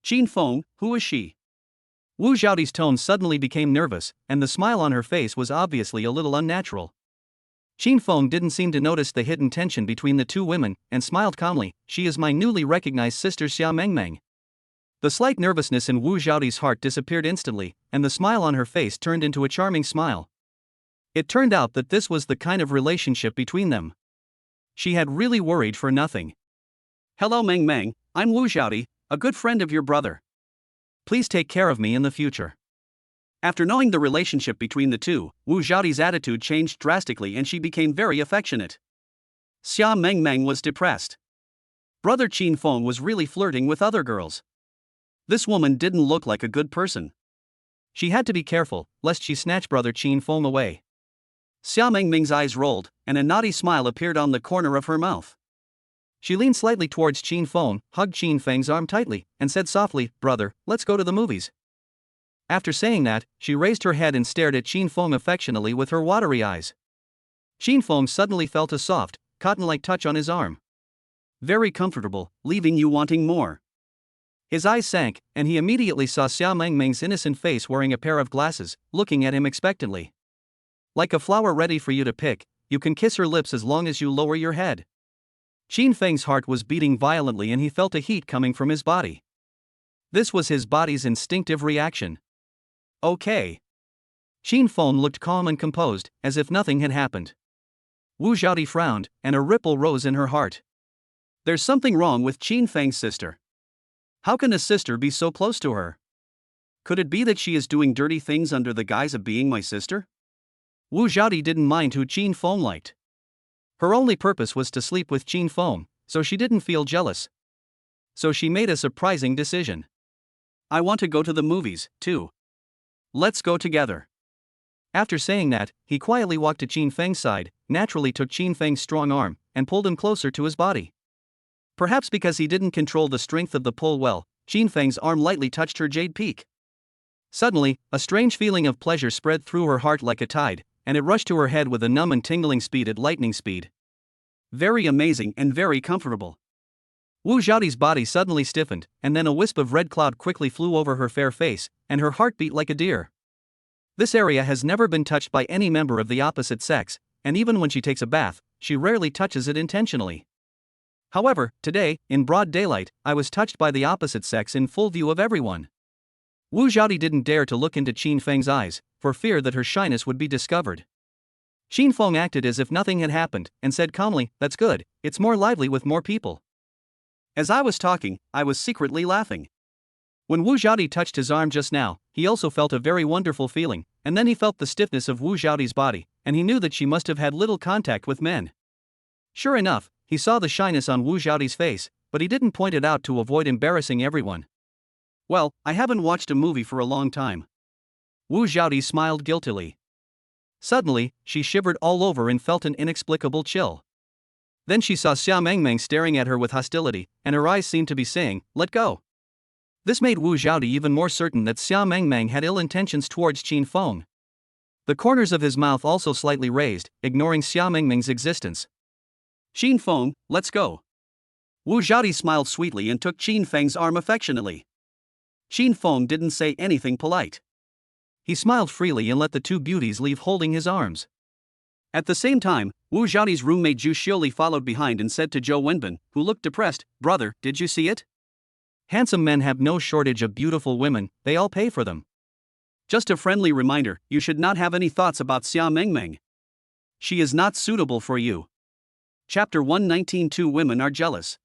"Qin Feng, who is she?" Wu Zhaodi's tone suddenly became nervous, and the smile on her face was obviously a little unnatural. Qin Feng didn't seem to notice the hidden tension between the two women, and smiled calmly, "She is my newly recognized sister Xia Mengmeng." The slight nervousness in Wu Zhaodi's heart disappeared instantly, and the smile on her face turned into a charming smile. It turned out that this was the kind of relationship between them. She had really worried for nothing. "Hello Meng Meng, I'm Wu Zhaodi, a good friend of your brother. Please take care of me in the future." After knowing the relationship between the two, Wu Zhaodi's attitude changed drastically and she became very affectionate. Xia Mengmeng was depressed. Brother Qin Feng was really flirting with other girls. This woman didn't look like a good person. She had to be careful, lest she snatch brother Qin Feng away. Xia Mengmeng's eyes rolled, and a naughty smile appeared on the corner of her mouth. She leaned slightly towards Qin Feng, hugged Qin Feng's arm tightly, and said softly, "Brother, let's go to the movies." After saying that, she raised her head and stared at Qin Feng affectionately with her watery eyes. Qin Feng suddenly felt a soft, cotton-like touch on his arm. Very comfortable, leaving you wanting more. His eyes sank, and he immediately saw Xiao Mengmeng's innocent face wearing a pair of glasses, looking at him expectantly. Like a flower ready for you to pick, you can kiss her lips as long as you lower your head. Qin Feng's heart was beating violently and he felt a heat coming from his body. This was his body's instinctive reaction. Okay. Qin Feng looked calm and composed, as if nothing had happened. Wu Xiaodi frowned, and a ripple rose in her heart. There's something wrong with Qin Feng's sister. How can a sister be so close to her? Could it be that she is doing dirty things under the guise of being my sister? Wu Xiaodi didn't mind who Qin Feng liked. Her only purpose was to sleep with Qin Feng, so she didn't feel jealous. So she made a surprising decision. I want to go to the movies, too. Let's go together. After saying that, he quietly walked to Qin Feng's side, naturally took Qin Feng's strong arm, and pulled him closer to his body. Perhaps because he didn't control the strength of the pull well, Qin Feng's arm lightly touched her jade peak. Suddenly, a strange feeling of pleasure spread through her heart like a tide, and it rushed to her head with a numb and tingling speed at lightning speed. Very amazing and very comfortable. Wu Xiaodi's body suddenly stiffened, and then a wisp of red cloud quickly flew over her fair face, and her heart beat like a deer. This area has never been touched by any member of the opposite sex, and even when she takes a bath, she rarely touches it intentionally. However, today, in broad daylight, I was touched by the opposite sex in full view of everyone. Wu Xiaodi didn't dare to look into Qin Feng's eyes, for fear that her shyness would be discovered. Qin Feng acted as if nothing had happened, and said calmly, "That's good, it's more lively with more people." As I was talking, I was secretly laughing. When Wu Xiaodi touched his arm just now, he also felt a very wonderful feeling, and then he felt the stiffness of Wu Xiaodi's body, and he knew that she must have had little contact with men. Sure enough, he saw the shyness on Wu Xiaodi's face, but he didn't point it out to avoid embarrassing everyone. Well, I haven't watched a movie for a long time. Wu Xiaodi smiled guiltily. Suddenly, she shivered all over and felt an inexplicable chill. Then she saw Xiao Mengmeng staring at her with hostility, and her eyes seemed to be saying, "Let go." This made Wu Xiaodi even more certain that Xiao Mengmeng had ill intentions towards Qin Feng. The corners of his mouth also slightly raised, ignoring Xiao Mengmeng's existence. Qin Feng, let's go. Wu Xiaodi smiled sweetly and took Qin Feng's arm affectionately. Qin Feng didn't say anything polite. He smiled freely and let the two beauties leave holding his arms. At the same time, Wu Xiaodi's roommate Zhu Xiuli followed behind and said to Zhou Wenbin, who looked depressed, "Brother, did you see it? Handsome men have no shortage of beautiful women, they all pay for them. Just a friendly reminder, you should not have any thoughts about Xiao Mengmeng. She is not suitable for you." Chapter 119. Two women are jealous.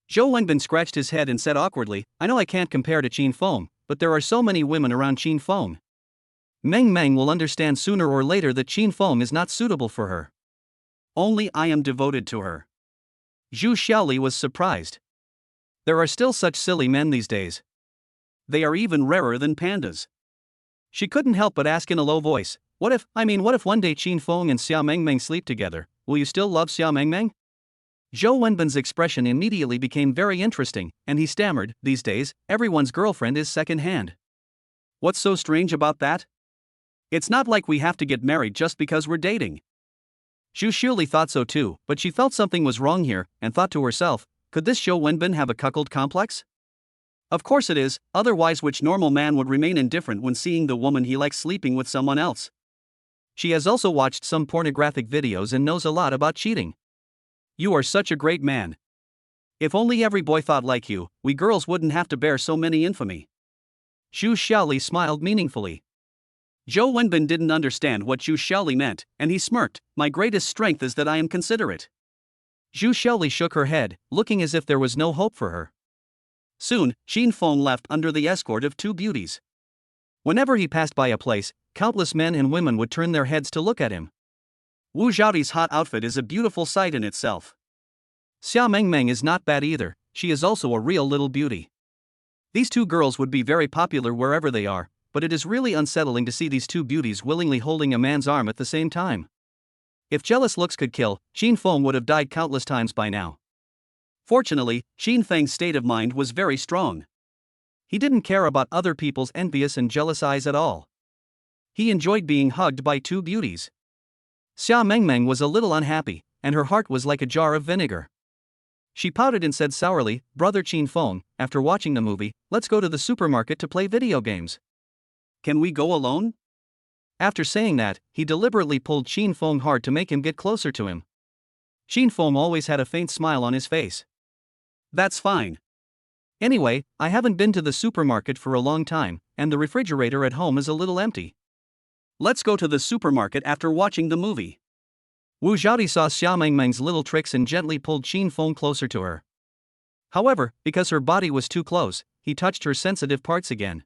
Zhou Wenbin scratched his head and said awkwardly, "I know I can't compare to Qin Feng, but there are so many women around Qin Feng. Meng Meng will understand sooner or later that Qin Feng is not suitable for her." "Only I am devoted to her." Zhu Xiaoli was surprised. There are still such silly men these days. They are even rarer than pandas. She couldn't help but ask in a low voice, what if one day Qin Feng and Xiao Mengmeng sleep together, will you still love Xiao Mengmeng?" Zhou Wenbin's expression immediately became very interesting, and he stammered, "These days, everyone's girlfriend is second-hand. What's so strange about that? It's not like we have to get married just because we're dating." Zhu Xiuli thought so too, but she felt something was wrong here, and thought to herself, could this Zhou Wenbin have a cuckold complex? Of course it is, otherwise which normal man would remain indifferent when seeing the woman he likes sleeping with someone else? She has also watched some pornographic videos and knows a lot about cheating. You are such a great man. If only every boy thought like you, we girls wouldn't have to bear so many infamy. Zhu Xiaoli smiled meaningfully. Zhou Wenbin didn't understand what Zhu Xiaoli meant, and he smirked, "My greatest strength is that I am considerate." Zhu Xiaoli shook her head, looking as if there was no hope for her. Soon, Qin Feng left under the escort of two beauties. Whenever he passed by a place, countless men and women would turn their heads to look at him. Wu Xiaodi's hot outfit is a beautiful sight in itself. Xiao Mengmeng is not bad either, she is also a real little beauty. These two girls would be very popular wherever they are, but it is really unsettling to see these two beauties willingly holding a man's arm at the same time. If jealous looks could kill, Qin Feng would have died countless times by now. Fortunately, Shin Feng's state of mind was very strong. He didn't care about other people's envious and jealous eyes at all. He enjoyed being hugged by two beauties. Xia Mengmeng was a little unhappy, and her heart was like a jar of vinegar. She pouted and said sourly, "Brother Qin Feng, after watching the movie, let's go to the supermarket to play video games." "Can we go alone?" After saying that, he deliberately pulled Qin Feng hard to make him get closer to him. Qin Feng always had a faint smile on his face. "That's fine. Anyway, I haven't been to the supermarket for a long time, and the refrigerator at home is a little empty. Let's go to the supermarket after watching the movie." Wu Zhaodi saw Xia Mengmeng's little tricks and gently pulled Qin Feng closer to her. However, because her body was too close, he touched her sensitive parts again.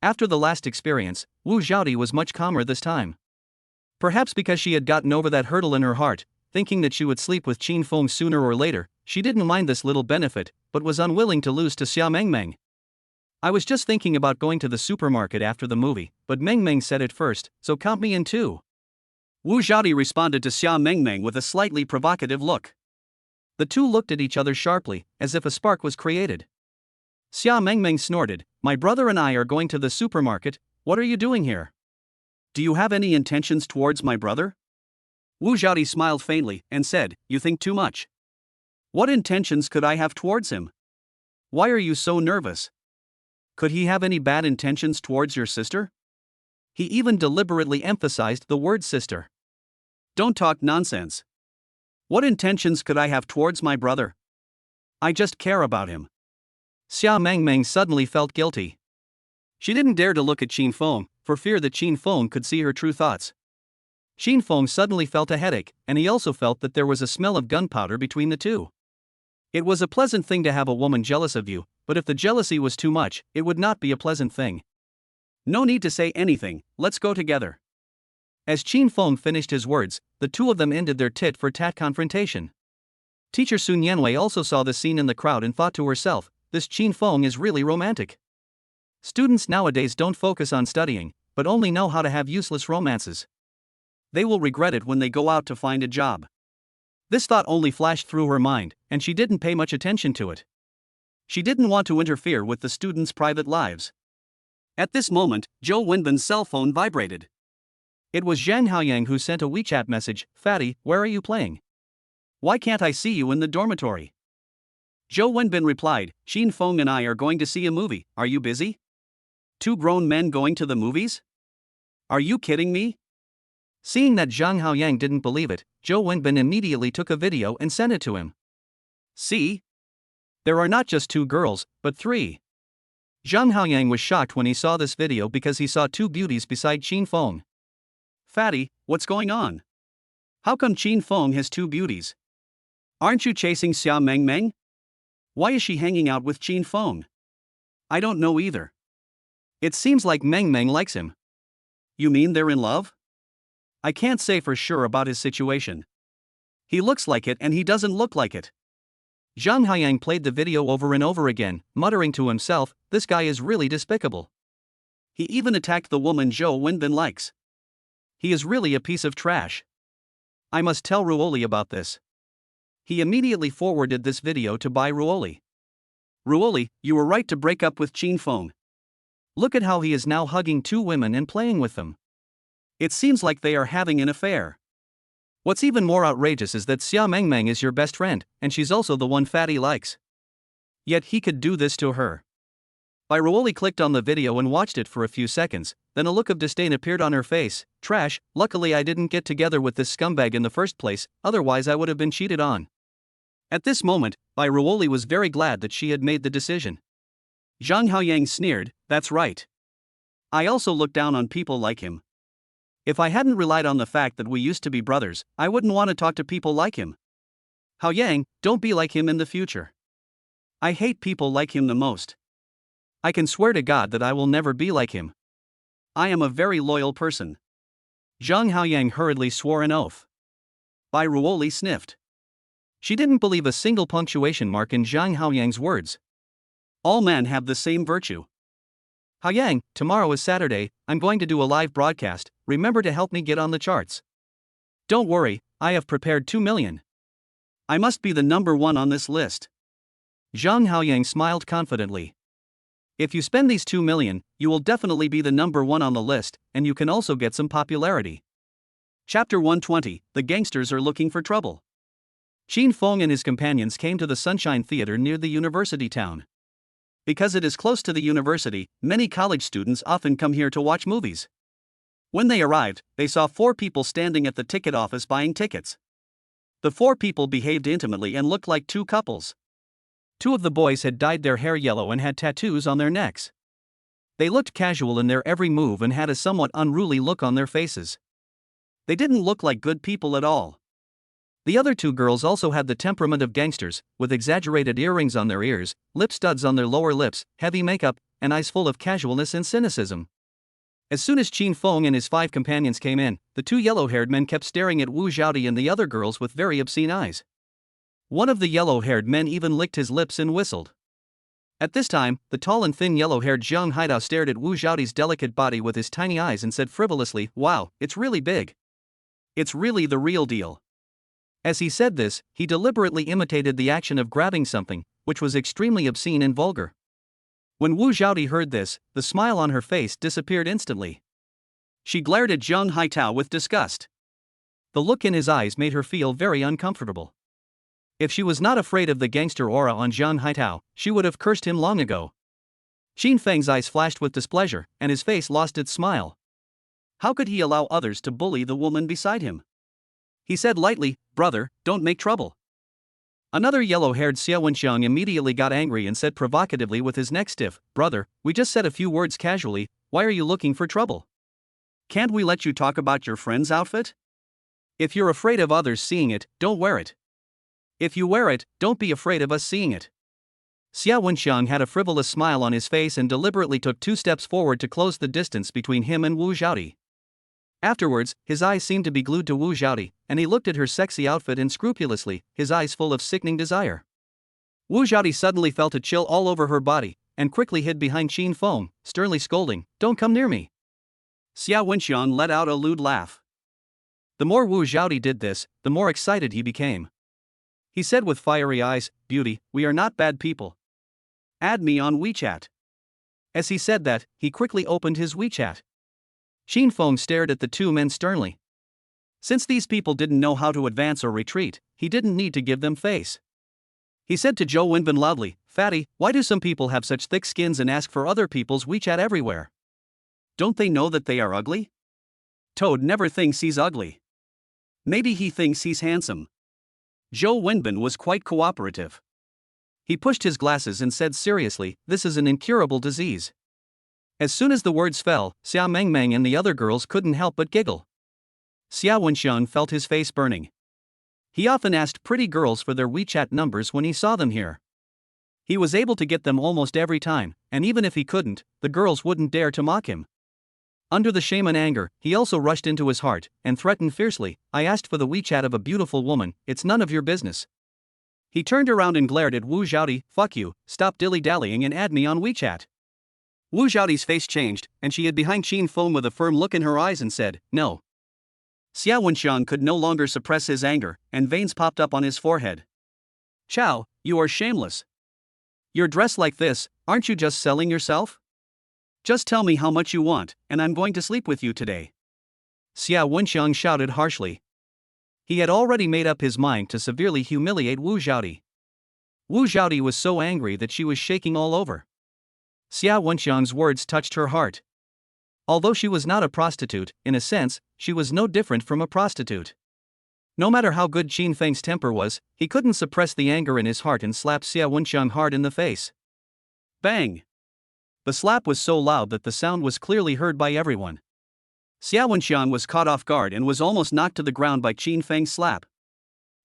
After the last experience, Wu Zhaodi was much calmer this time. Perhaps because she had gotten over that hurdle in her heart, thinking that she would sleep with Qin Feng sooner or later, she didn't mind this little benefit, but was unwilling to lose to Xia Mengmeng. "I was just thinking about going to the supermarket after the movie, but Mengmeng said it first, so count me in too." Wu Zhaodi responded to Xia Mengmeng with a slightly provocative look. The two looked at each other sharply, as if a spark was created. Xia Mengmeng snorted, "My brother and I are going to the supermarket. What are you doing here? Do you have any intentions towards my brother?" Wu Zhaodi smiled faintly and said, "You think too much. What intentions could I have towards him? Why are you so nervous? Could he have any bad intentions towards your sister?" He even deliberately emphasized the word sister. "Don't talk nonsense. What intentions could I have towards my brother? I just care about him." Xia Mengmeng suddenly felt guilty. She didn't dare to look at Qin Feng, for fear that Qin Feng could see her true thoughts. Qin Feng suddenly felt a headache, and he also felt that there was a smell of gunpowder between the two. It was a pleasant thing to have a woman jealous of you, but if the jealousy was too much, it would not be a pleasant thing. "No need to say anything, let's go together." As Qin Feng finished his words, the two of them ended their tit-for-tat confrontation. Teacher Sun Yanwei also saw the scene in the crowd and thought to herself, "This Qin Feng is really romantic." Students nowadays don't focus on studying, but only know how to have useless romances. They will regret it when they go out to find a job. This thought only flashed through her mind, and she didn't pay much attention to it. She didn't want to interfere with the students' private lives. At this moment, Zhou Wenbin's cell phone vibrated. It was Zhang Xiaopang who sent a WeChat message, "Fatty, where are you playing? Why can't I see you in the dormitory?" Zhou Wenbin replied, "Qin Feng and I are going to see a movie, are you busy? Two grown men going to the movies? Are you kidding me?" Seeing that Zhang Xiaopang didn't believe it, Zhou Wenbin immediately took a video and sent it to him. "See? There are not just two girls, but three." Zhang Xiaopang was shocked when he saw this video because he saw two beauties beside Qin Feng. "Fatty, what's going on? How come Qin Feng has two beauties? Aren't you chasing Xia Mengmeng? Why is she hanging out with Qin Feng? I don't know either. It seems like Mengmeng likes him." "You mean they're in love?" "I can't say for sure about his situation. He looks like it and he doesn't look like it." Zhang Xiaopang played the video over and over again, muttering to himself, "This guy is really despicable. He even attacked the woman Zhou Wenbin likes. He is really a piece of trash. I must tell Ruoli about this." He immediately forwarded this video to Bai Ruoli. "Ruoli, you were right to break up with Qin Feng. Look at how he is now hugging two women and playing with them. It seems like they are having an affair. What's even more outrageous is that Xia Mengmeng is your best friend, and she's also the one Fatty likes. Yet he could do this to her." Bai Ruoli clicked on the video and watched it for a few seconds, then a look of disdain appeared on her face. "Trash, luckily I didn't get together with this scumbag in the first place, otherwise I would have been cheated on." At this moment, Bai Ruoli was very glad that she had made the decision. Zhang Xiaopang sneered, "That's right. I also look down on people like him. If I hadn't relied on the fact that we used to be brothers, I wouldn't want to talk to people like him. Xiaopang, don't be like him in the future. I hate people like him the most. I can swear to God that I will never be like him. I am a very loyal person." Zhang Xiaopang hurriedly swore an oath. Bai Ruoli sniffed. She didn't believe a single punctuation mark in Zhang Xiaopang's words. All men have the same virtue. "Xiaopang, tomorrow is Saturday, I'm going to do a live broadcast, remember to help me get on the charts." "Don't worry, I have prepared 2 million. I must be the number one on this list. Zhang Haoyang smiled confidently. If you spend these 2 million, you will definitely be the number one on the list, and you can also get some popularity. Chapter 120, The Gangsters Are Looking for Trouble. Shin Feng and his companions came to the Sunshine Theater near the university town. Because it is close to the university, many college students often come here to watch movies. When they arrived, they saw 4 people standing at the ticket office buying tickets. The 4 people behaved intimately and looked like 2 couples. 2 of the boys had dyed their hair yellow and had tattoos on their necks. They looked casual in their every move and had a somewhat unruly look on their faces. They didn't look like good people at all. The other 2 girls also had the temperament of gangsters, with exaggerated earrings on their ears, lip studs on their lower lips, heavy makeup, and eyes full of casualness and cynicism. As soon as Qin Feng and his 5 companions came in, the 2 yellow-haired men kept staring at Wu Zhaodi and the other girls with very obscene eyes. One of the yellow-haired men even licked his lips and whistled. At this time, the tall and thin yellow-haired Zhang Haidao stared at Wu Zhaodi's delicate body with his tiny eyes and said frivolously, "Wow, it's really big. It's really the real deal." As he said this, he deliberately imitated the action of grabbing something, which was extremely obscene and vulgar. When Wu Zhaodi heard this, the smile on her face disappeared instantly. She glared at Zhang Haitao with disgust. The look in his eyes made her feel very uncomfortable. If she was not afraid of the gangster aura on Zhang Haitao, she would have cursed him long ago. Xin Feng's eyes flashed with displeasure, and his face lost its smile. How could he allow others to bully the woman beside him? He said lightly, "Brother, don't make trouble." Another yellow-haired Xiao Wenxiang immediately got angry and said provocatively with his neck stiff, "Brother, we just said a few words casually, why are you looking for trouble? Can't we let you talk about your friend's outfit? If you're afraid of others seeing it, don't wear it. If you wear it, don't be afraid of us seeing it." Xiao Wenxiang had a frivolous smile on his face and deliberately took 2 steps forward to close the distance between him and Wu Zhaodi. Afterwards, his eyes seemed to be glued to Wu Zhaodi, and he looked at her sexy outfit unscrupulously, his eyes full of sickening desire. Wu Zhaodi suddenly felt a chill all over her body, and quickly hid behind Qin Feng, sternly scolding, "Don't come near me." Xiao Wenxiang let out a lewd laugh. The more Wu Zhaodi did this, the more excited he became. He said with fiery eyes, "Beauty, we are not bad people. Add me on WeChat." As he said that, he quickly opened his WeChat. Qin Feng stared at the 2 men sternly. Since these people didn't know how to advance or retreat, he didn't need to give them face. He said to Zhou Wenbin loudly, "Fatty, why do some people have such thick skins and ask for other people's WeChat everywhere? Don't they know that they are ugly? Toad never thinks he's ugly. Maybe he thinks he's handsome." Zhou Wenbin was quite cooperative. He pushed his glasses and said seriously, "This is an incurable disease." As soon as the words fell, Xia Mengmeng and the other girls couldn't help but giggle. Xiao Wenxiang felt his face burning. He often asked pretty girls for their WeChat numbers when he saw them here. He was able to get them almost every time, and even if he couldn't, the girls wouldn't dare to mock him. Under the shame and anger, he also rushed into his heart, and threatened fiercely, "I asked for the WeChat of a beautiful woman, it's none of your business." He turned around and glared at Wu Zhaodi, "Fuck you, stop dilly-dallying and add me on WeChat." Wu Zhaodi's face changed, and she hid behind Qin Feng with a firm look in her eyes and said, "No." Xiao Wenxiang could no longer suppress his anger, and veins popped up on his forehead. "Chow, you are shameless. You're dressed like this, aren't you just selling yourself? Just tell me how much you want, and I'm going to sleep with you today." Xiao Wenxiang shouted harshly. He had already made up his mind to severely humiliate Wu Zhaodi. Wu Zhaodi was so angry that she was shaking all over. Xiao Wenxiang's words touched her heart. Although she was not a prostitute, in a sense, she was no different from a prostitute. No matter how good Qin Feng's temper was, he couldn't suppress the anger in his heart and slapped Xiao Wenxiang hard in the face. Bang! The slap was so loud that the sound was clearly heard by everyone. Xiao Wenxiang was caught off guard and was almost knocked to the ground by Qin Feng's slap.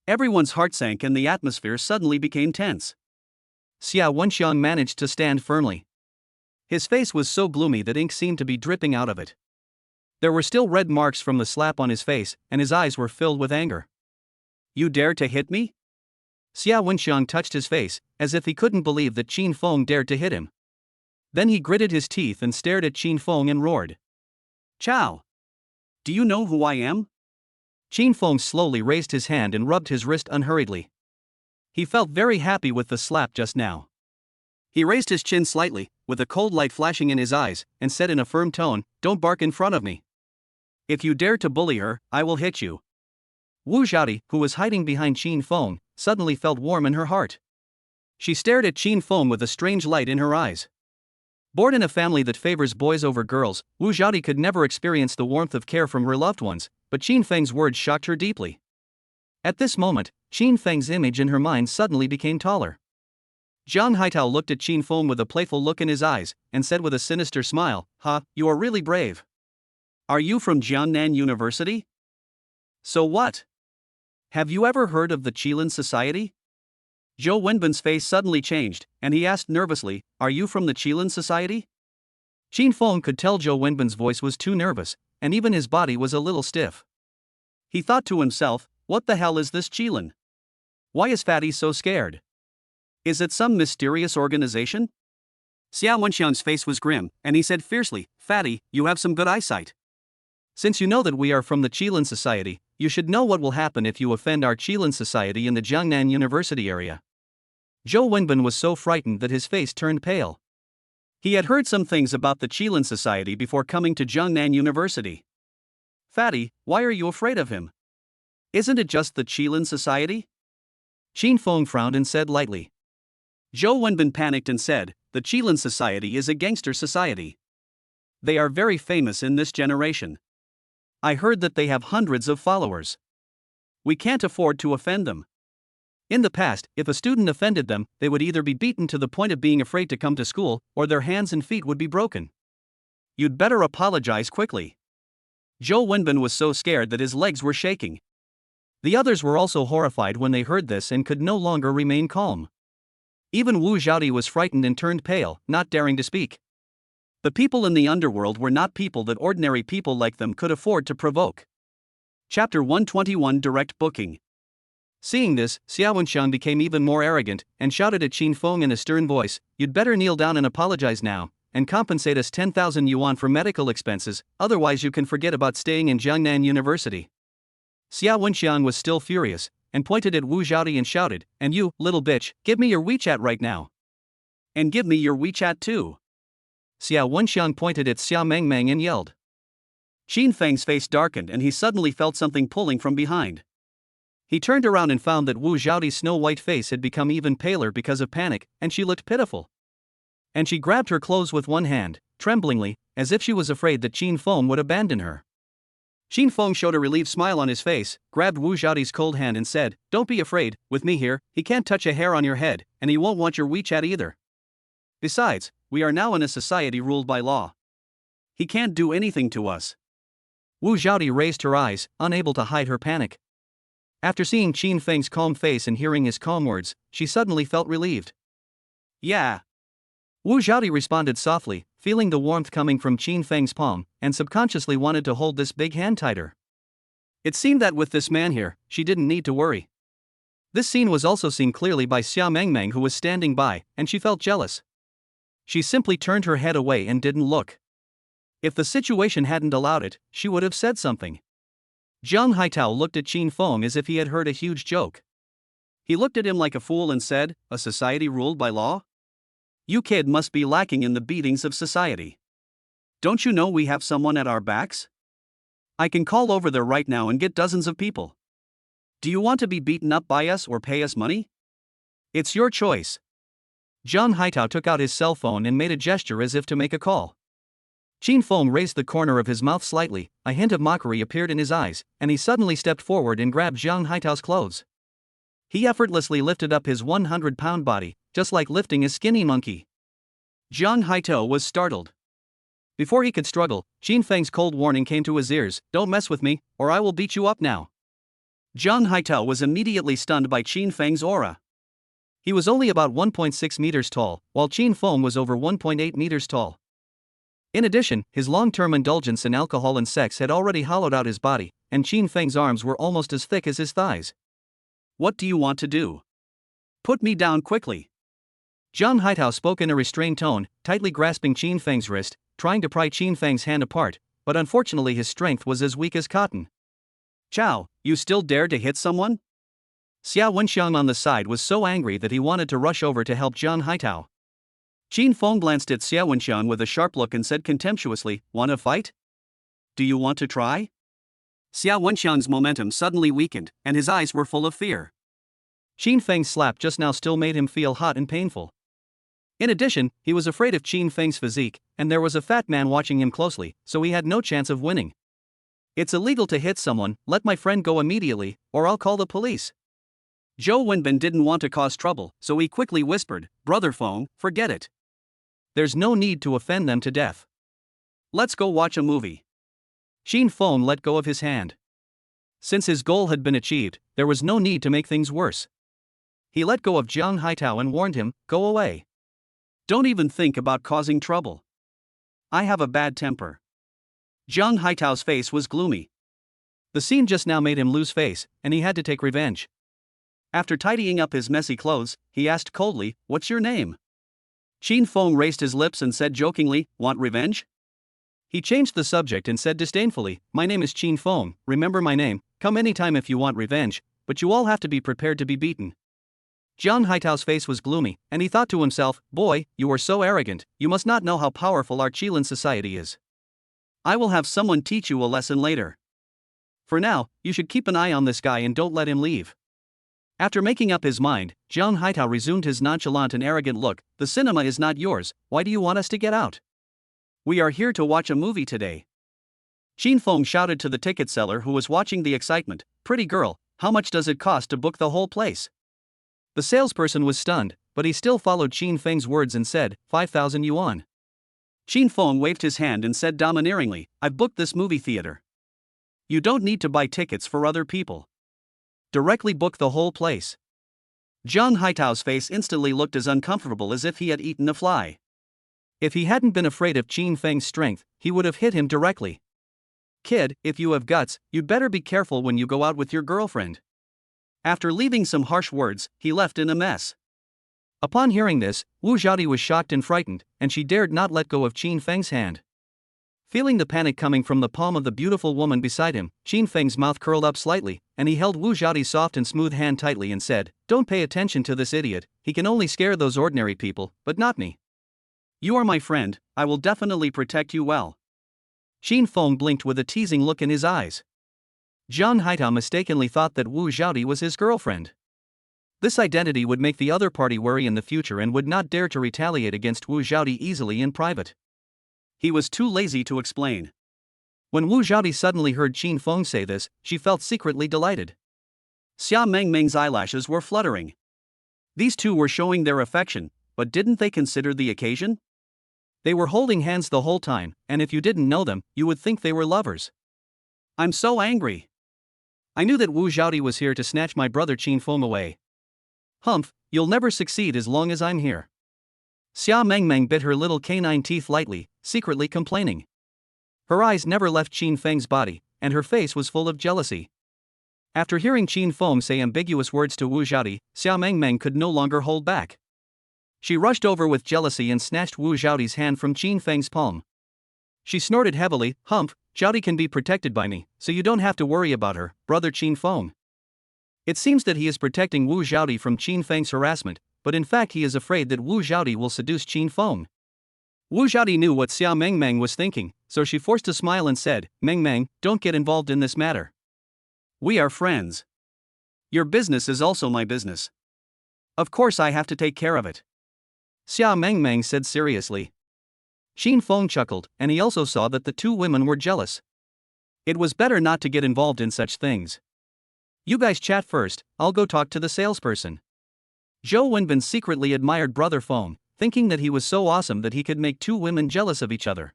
Everyone's heart sank and the atmosphere suddenly became tense. Xiao Wenxiang managed to stand firmly. His face was so gloomy that ink seemed to be dripping out of it. There were still red marks from the slap on his face, and his eyes were filled with anger. "You dare to hit me?" Xiao Wenxiang touched his face, as if he couldn't believe that Qin Feng dared to hit him. Then he gritted his teeth and stared at Qin Feng and roared, "Chow! Do you know who I am?" Qin Feng slowly raised his hand and rubbed his wrist unhurriedly. He felt very happy with the slap just now. He raised his chin slightly, with a cold light flashing in his eyes, and said in a firm tone, "Don't bark in front of me. If you dare to bully her, I will hit you." Wu Xiaodi, who was hiding behind Qin Feng, suddenly felt warm in her heart. She stared at Qin Feng with a strange light in her eyes. Born in a family that favors boys over girls, Wu Xiaodi could never experience the warmth of care from her loved ones, but Qin Feng's words shocked her deeply. At this moment, Qin Feng's image in her mind suddenly became taller. Zhang Haitao looked at Qin Feng with a playful look in his eyes, and said with a sinister smile, "Ha, you are really brave. Are you from Jiangnan University? So what? Have you ever heard of the Qilin Society?" Zhou Wenbin's face suddenly changed, and he asked nervously, "Are you from the Qilin Society?" Qin Feng could tell Zhou Wenbin's voice was too nervous, and even his body was a little stiff. He thought to himself, what the hell is this Qilin? Why is Fatty so scared? Is it some mysterious organization? Xia Wenxiang's face was grim, and he said fiercely, "Fatty, you have some good eyesight. Since you know that we are from the Qilin Society, you should know what will happen if you offend our Qilin Society in the Jiangnan University area." Zhou Wenbin was so frightened that his face turned pale. He had heard some things about the Qilin Society before coming to Jiangnan University. "Fatty, why are you afraid of him? Isn't it just the Qilin Society?" Qin Feng frowned and said lightly. Zhou Wenbin panicked and said, "The Qilin Society is a gangster society. They are very famous in this generation. I heard that they have hundreds of followers. We can't afford to offend them. In the past, if a student offended them, they would either be beaten to the point of being afraid to come to school, or their hands and feet would be broken. You'd better apologize quickly." Zhou Wenbin was so scared that his legs were shaking. The others were also horrified when they heard this and could no longer remain calm. Even Wu Xiaodi was frightened and turned pale, not daring to speak. The people in the underworld were not people that ordinary people like them could afford to provoke. Chapter 121 Direct Booking. Seeing this, Xia Wenxiang became even more arrogant, and shouted at Qin Feng in a stern voice, "You'd better kneel down and apologize now, and compensate us 10,000 yuan for medical expenses, otherwise you can forget about staying in Jiangnan University." Xia Wenxiang was still furious, and pointed at Wu Xiaodi and shouted, "And you, little bitch, give me your WeChat right now. And give me your WeChat too." Xia Wenxiang pointed at Xia Mengmeng and yelled. Qin Feng's face darkened and he suddenly felt something pulling from behind. He turned around and found that Wu Xiaodi's snow-white face had become even paler because of panic, and she looked pitiful. And she grabbed her clothes with one hand, tremblingly, as if she was afraid that Qin Feng would abandon her. Qin Feng showed a relieved smile on his face, grabbed Wu Xiaodi's cold hand and said, "Don't be afraid, with me here, he can't touch a hair on your head, and he won't want your WeChat either. Besides, we are now in a society ruled by law. He can't do anything to us." Wu Xiaodi raised her eyes, unable to hide her panic. After seeing Qin Feng's calm face and hearing his calm words, she suddenly felt relieved. "Yeah." Wu Xiaodi responded softly, feeling the warmth coming from Qin Feng's palm, and subconsciously wanted to hold this big hand tighter. It seemed that with this man here, she didn't need to worry. This scene was also seen clearly by Xia Mengmeng, who was standing by, and she felt jealous. She simply turned her head away and didn't look. If the situation hadn't allowed it, she would have said something. Zhang Haitao looked at Qin Feng as if he had heard a huge joke. He looked at him like a fool and said, "A society ruled by law? You kid must be lacking in the beatings of society. Don't you know we have someone at our backs? I can call over there right now and get dozens of people. Do you want to be beaten up by us or pay us money? It's your choice." Zhang Haitao took out his cell phone and made a gesture as if to make a call. Qin Feng raised the corner of his mouth slightly, a hint of mockery appeared in his eyes, and he suddenly stepped forward and grabbed Zhang Haitao's clothes. He effortlessly lifted up his 100-pound body, just like lifting a skinny monkey. Zhang Haitao was startled. Before he could struggle, Qin Feng's cold warning came to his ears, "Don't mess with me, or I will beat you up now." Zhang Haitao was immediately stunned by Qin Feng's aura. He was only about 1.6 meters tall, while Qin Feng was over 1.8 meters tall. In addition, his long-term indulgence in alcohol and sex had already hollowed out his body, and Qin Feng's arms were almost as thick as his thighs. "What do you want to do? Put me down quickly." Zhang Haitao spoke in a restrained tone, tightly grasping Qin Feng's wrist, trying to pry Qin Feng's hand apart, but unfortunately his strength was as weak as cotton. "Chow, you still dare to hit someone? Xia Wenxiang on the side was so angry that he wanted to rush over to help Zhang Haitao. Qin Feng glanced at Xia Wenxiang with a sharp look and said contemptuously, "Want to fight? Do you want to try?" Xia Wenxiang's momentum suddenly weakened, and his eyes were full of fear. Qin Feng's slap just now still made him feel hot and painful. In addition, he was afraid of Qin Feng's physique, and there was a fat man watching him closely, so he had no chance of winning. "It's illegal to hit someone, let my friend go immediately, or I'll call the police." Zhou Wenbin didn't want to cause trouble, so he quickly whispered, "Brother Feng, forget it. There's no need to offend them to death. Let's go watch a movie." Qin Feng let go of his hand. Since his goal had been achieved, there was no need to make things worse. He let go of Zhang Haitao and warned him, "Go away. Don't even think about causing trouble. I have a bad temper." Zhang Haitao's face was gloomy. The scene just now made him lose face, and he had to take revenge. After tidying up his messy clothes, he asked coldly, "What's your name?" Qin Feng raised his lips and said jokingly, "Want revenge?" He changed the subject and said disdainfully, "My name is Qin Feng, remember my name, come anytime if you want revenge, but you all have to be prepared to be beaten." Zhang Haitao's face was gloomy, and he thought to himself, "Boy, you are so arrogant, you must not know how powerful our Qilin society is. I will have someone teach you a lesson later. For now, you should keep an eye on this guy and don't let him leave." After making up his mind, Zhang Haitao resumed his nonchalant and arrogant look, "The cinema is not yours, why do you want us to get out? We are here to watch a movie today." Qin Feng shouted to the ticket seller who was watching the excitement, "Pretty girl, how much does it cost to book the whole place?" The salesperson was stunned, but he still followed Qin Feng's words and said, 5,000 yuan. Qin Feng waved his hand and said domineeringly, "I've booked this movie theater. You don't need to buy tickets for other people. Directly book the whole place." Zhang Haitao's face instantly looked as uncomfortable as if he had eaten a fly. If he hadn't been afraid of Qin Feng's strength, he would have hit him directly. "Kid, if you have guts, you'd better be careful when you go out with your girlfriend." After leaving some harsh words, he left in a mess. Upon hearing this, Wu Zhaodi was shocked and frightened, and she dared not let go of Qin Feng's hand. Feeling the panic coming from the palm of the beautiful woman beside him, Qin Feng's mouth curled up slightly, and he held Wu Zhaodi's soft and smooth hand tightly and said, "Don't pay attention to this idiot, he can only scare those ordinary people, but not me. You are my friend, I will definitely protect you well." Qin Feng blinked with a teasing look in his eyes. Zhang Haitao mistakenly thought that Wu Zhaodi was his girlfriend. This identity would make the other party worry in the future and would not dare to retaliate against Wu Zhaodi easily in private. He was too lazy to explain. When Wu Zhaodi suddenly heard Qin Feng say this, she felt secretly delighted. Xia Mengmeng's eyelashes were fluttering. These two were showing their affection, but didn't they consider the occasion? They were holding hands the whole time, and if you didn't know them, you would think they were lovers. "I'm so angry. I knew that Wu Zhaodi was here to snatch my brother Qin Feng away. Humph, you'll never succeed as long as I'm here." Xia Mengmeng bit her little canine teeth lightly, secretly complaining. Her eyes never left Qin Feng's body, and her face was full of jealousy. After hearing Qin Feng say ambiguous words to Wu Zhaodi, Xia Mengmeng could no longer hold back. She rushed over with jealousy and snatched Wu Zhaodi's hand from Qin Feng's palm. She snorted heavily, "Humph, Zhaodi can be protected by me, so you don't have to worry about her, brother Qin Feng." It seems that he is protecting Wu Zhaodi from Qin Feng's harassment, but in fact he is afraid that Wu Zhaodi will seduce Qin Feng. Wu Zhaodi knew what Xia Mengmeng was thinking, so she forced a smile and said, "Mengmeng, don't get involved in this matter. We are friends. Your business is also my business. Of course I have to take care of it." Xia Mengmeng said seriously. Qin Feng chuckled, and he also saw that the two women were jealous. It was better not to get involved in such things. "You guys chat first, I'll go talk to the salesperson." Zhou Wenbin secretly admired Brother Feng, thinking that he was so awesome that he could make two women jealous of each other.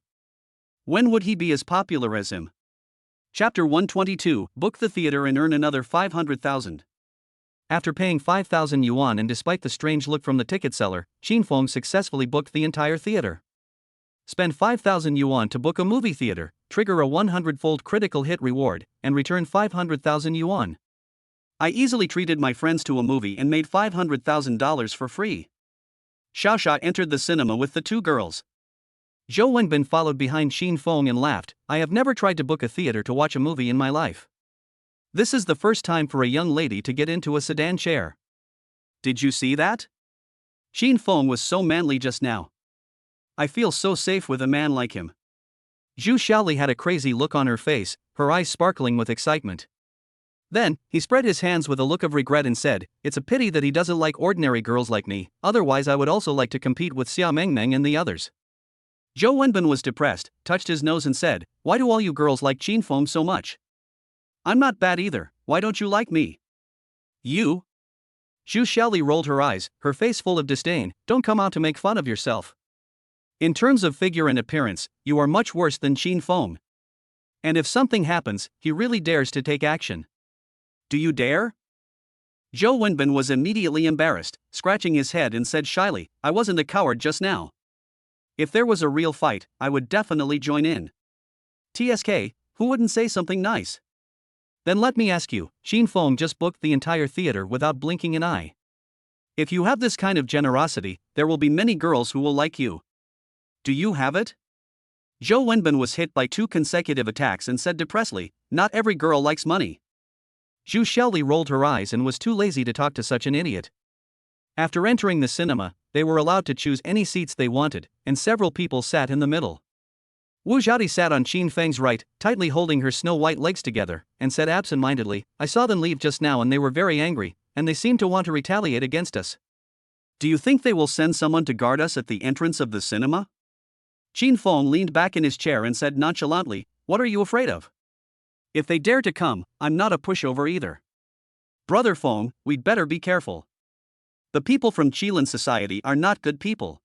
When would he be as popular as him? Chapter 122, Book the theater and earn another 500,000. After paying 5,000 yuan and despite the strange look from the ticket seller, Qin Feng successfully booked the entire theater. Spend 5,000 yuan to book a movie theater, trigger a 100-fold critical hit reward, and return 500,000 yuan. I easily treated my friends to a movie and made $500,000 for free. Xiaosha entered the cinema with the two girls. Zhou Wenbin followed behind Qin Feng and laughed, "I have never tried to book a theater to watch a movie in my life. This is the first time for a young lady to get into a sedan chair. Did you see that? Shin Feng was so manly just now. I feel so safe with a man like him. Zhu Xiaoli had a crazy look on her face, her eyes sparkling with excitement. Then, he spread his hands with a look of regret and said, "It's a pity that he doesn't like ordinary girls like me, otherwise I would also like to compete with Xia Mengmeng and the others." Zhou Wenbin was depressed, touched his nose and said, "Why do all you girls like Shin Feng so much? I'm not bad either, why don't you like me?" "You?" Zhu Xiaoli rolled her eyes, her face full of disdain. "Don't come out to make fun of yourself. In terms of figure and appearance, you are much worse than Shin Feng. And if something happens, he really dares to take action." "Do you dare?" Zhou Wenbin was immediately embarrassed, scratching his head and said shyly, "I wasn't a coward just now. If there was a real fight, I would definitely join in. TSK, who wouldn't say something nice?" "Then let me ask you, Shin Feng just booked the entire theater without blinking an eye. If you have this kind of generosity, there will be many girls who will like you. Do you have it?" Zhou Wenbin was hit by 2 consecutive attacks and said depressedly, "Not every girl likes money." Zhu Xiaoli rolled her eyes and was too lazy to talk to such an idiot. After entering the cinema, they were allowed to choose any seats they wanted, and several people sat in the middle. Wu Zhaodi sat on Qin Feng's right, tightly holding her snow-white legs together, and said absent-mindedly, "I saw them leave just now and they were very angry, and they seemed to want to retaliate against us." "Do you think they will send someone to guard us at the entrance of the cinema?" Qin Feng leaned back in his chair and said nonchalantly, "What are you afraid of? If they dare to come, I'm not a pushover either. Brother Feng, we'd better be careful. The people from Qilin society are not good people."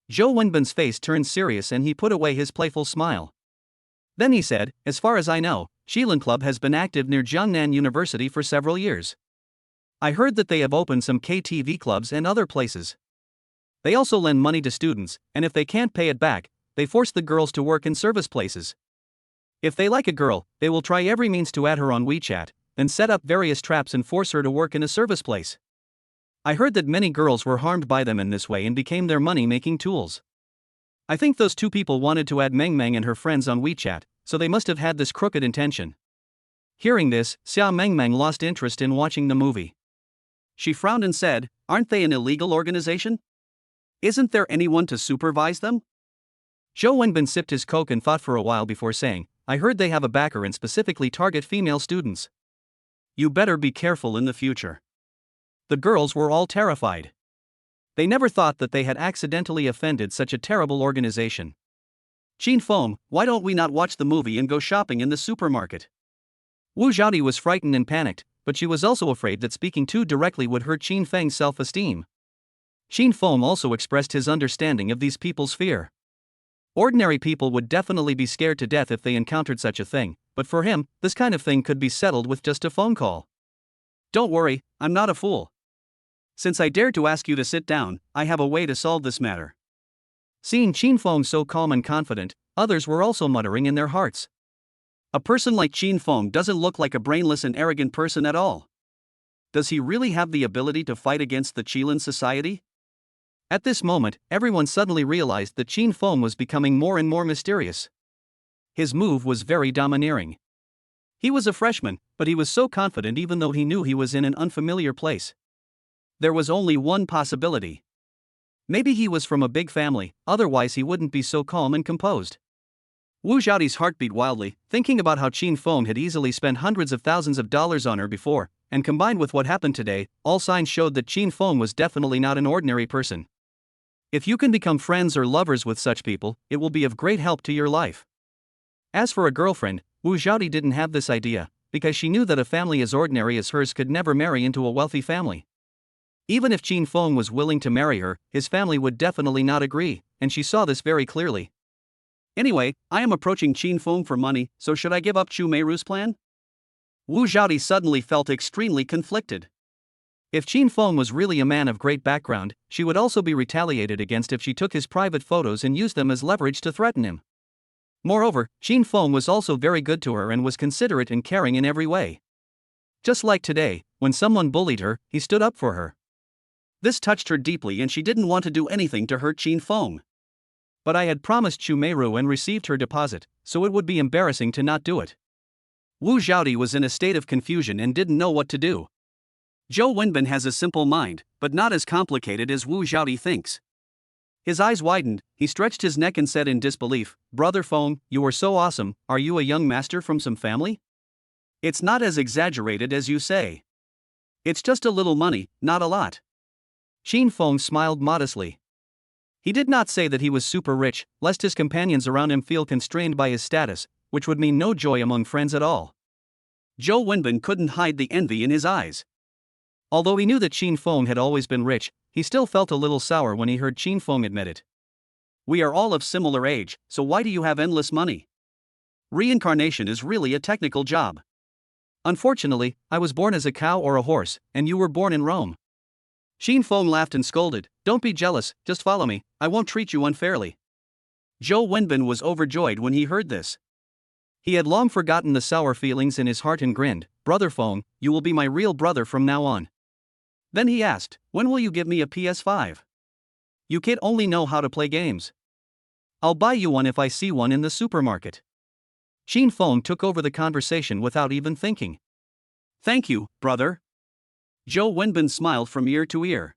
Zhou Wenbin's face turned serious and he put away his playful smile. Then he said, "As far as I know, Qilin Club has been active near Jiangnan University for several years. I heard that they have opened some KTV clubs and other places. They also lend money to students, and if they can't pay it back, they force the girls to work in service places. If they like a girl, they will try every means to add her on WeChat, then set up various traps and force her to work in a service place. I heard that many girls were harmed by them in this way and became their money-making tools. I think those 2 people wanted to add Meng Meng and her friends on WeChat, so they must have had this crooked intention." Hearing this, Xia Mengmeng lost interest in watching the movie. She frowned and said, "Aren't they an illegal organization? Isn't there anyone to supervise them?" Zhou Wenbin sipped his coke and thought for a while before saying, "I heard they have a backer and specifically target female students. You better be careful in the future." The girls were all terrified. They never thought that they had accidentally offended such a terrible organization. "Qin Feng, why don't we not watch the movie and go shopping in the supermarket?" Wu Zhaodi was frightened and panicked, but she was also afraid that speaking too directly would hurt Qin Feng's self-esteem. Qin Feng also expressed his understanding of these people's fear. Ordinary people would definitely be scared to death if they encountered such a thing, but for him, this kind of thing could be settled with just a phone call. "Don't worry, I'm not a fool. Since I dared to ask you to sit down, I have a way to solve this matter." Seeing Qin Feng so calm and confident, others were also muttering in their hearts. "A person like Qin Feng doesn't look like a brainless and arrogant person at all. Does he really have the ability to fight against the Qilin society?" At this moment, everyone suddenly realized that Qin Feng was becoming more and more mysterious. His move was very domineering. He was a freshman, but he was so confident even though he knew he was in an unfamiliar place. There was only one possibility. Maybe he was from a big family, otherwise he wouldn't be so calm and composed. Wu Zhaodi's heart beat wildly, thinking about how Qin Feng had easily spent hundreds of thousands of dollars on her before, and combined with what happened today, all signs showed that Qin Feng was definitely not an ordinary person. If you can become friends or lovers with such people, it will be of great help to your life. As for a girlfriend, Wu Zhaodi didn't have this idea, because she knew that a family as ordinary as hers could never marry into a wealthy family. Even if Qin Feng was willing to marry her, his family would definitely not agree, and she saw this very clearly. "Anyway, I am approaching Qin Feng for money, so should I give up Chu Meiru's plan?" Wu Zhaodi suddenly felt extremely conflicted. If Qin Feng was really a man of great background, she would also be retaliated against if she took his private photos and used them as leverage to threaten him. Moreover, Qin Feng was also very good to her and was considerate and caring in every way. Just like today, when someone bullied her, he stood up for her. This touched her deeply and she didn't want to do anything to hurt Qin Feng. But I had promised Chu Meiru and received her deposit, so it would be embarrassing to not do it. Wu Xiaodi was in a state of confusion and didn't know what to do. Zhou Wenbin has a simple mind, but not as complicated as Wu Xiaodi thinks. His eyes widened, he stretched his neck and said in disbelief, "Brother Feng, you are so awesome, are you a young master from some family? It's not as exaggerated as you say. It's just a little money, not a lot." Shin Feng smiled modestly. He did not say that he was super rich, lest his companions around him feel constrained by his status, which would mean no joy among friends at all. Zhou Wenbin couldn't hide the envy in his eyes. Although he knew that Shin Feng had always been rich, he still felt a little sour when he heard Shin Feng admit it. "We are all of similar age, so why do you have endless money? Reincarnation is really a technical job." "Unfortunately, I was born as a cow or a horse, and you were born in Rome." Shin Feng laughed and scolded, "Don't be jealous, just follow me, I won't treat you unfairly." Zhou Wenbin was overjoyed when he heard this. He had long forgotten the sour feelings in his heart and grinned, "Brother Feng, you will be my real brother from now on." Then he asked, "When will you give me a PS5? You kid only know how to play games. I'll buy you one if I see one in the supermarket." Shin Feng took over the conversation without even thinking. "Thank you, brother." Zhou Wenbin smiled from ear to ear.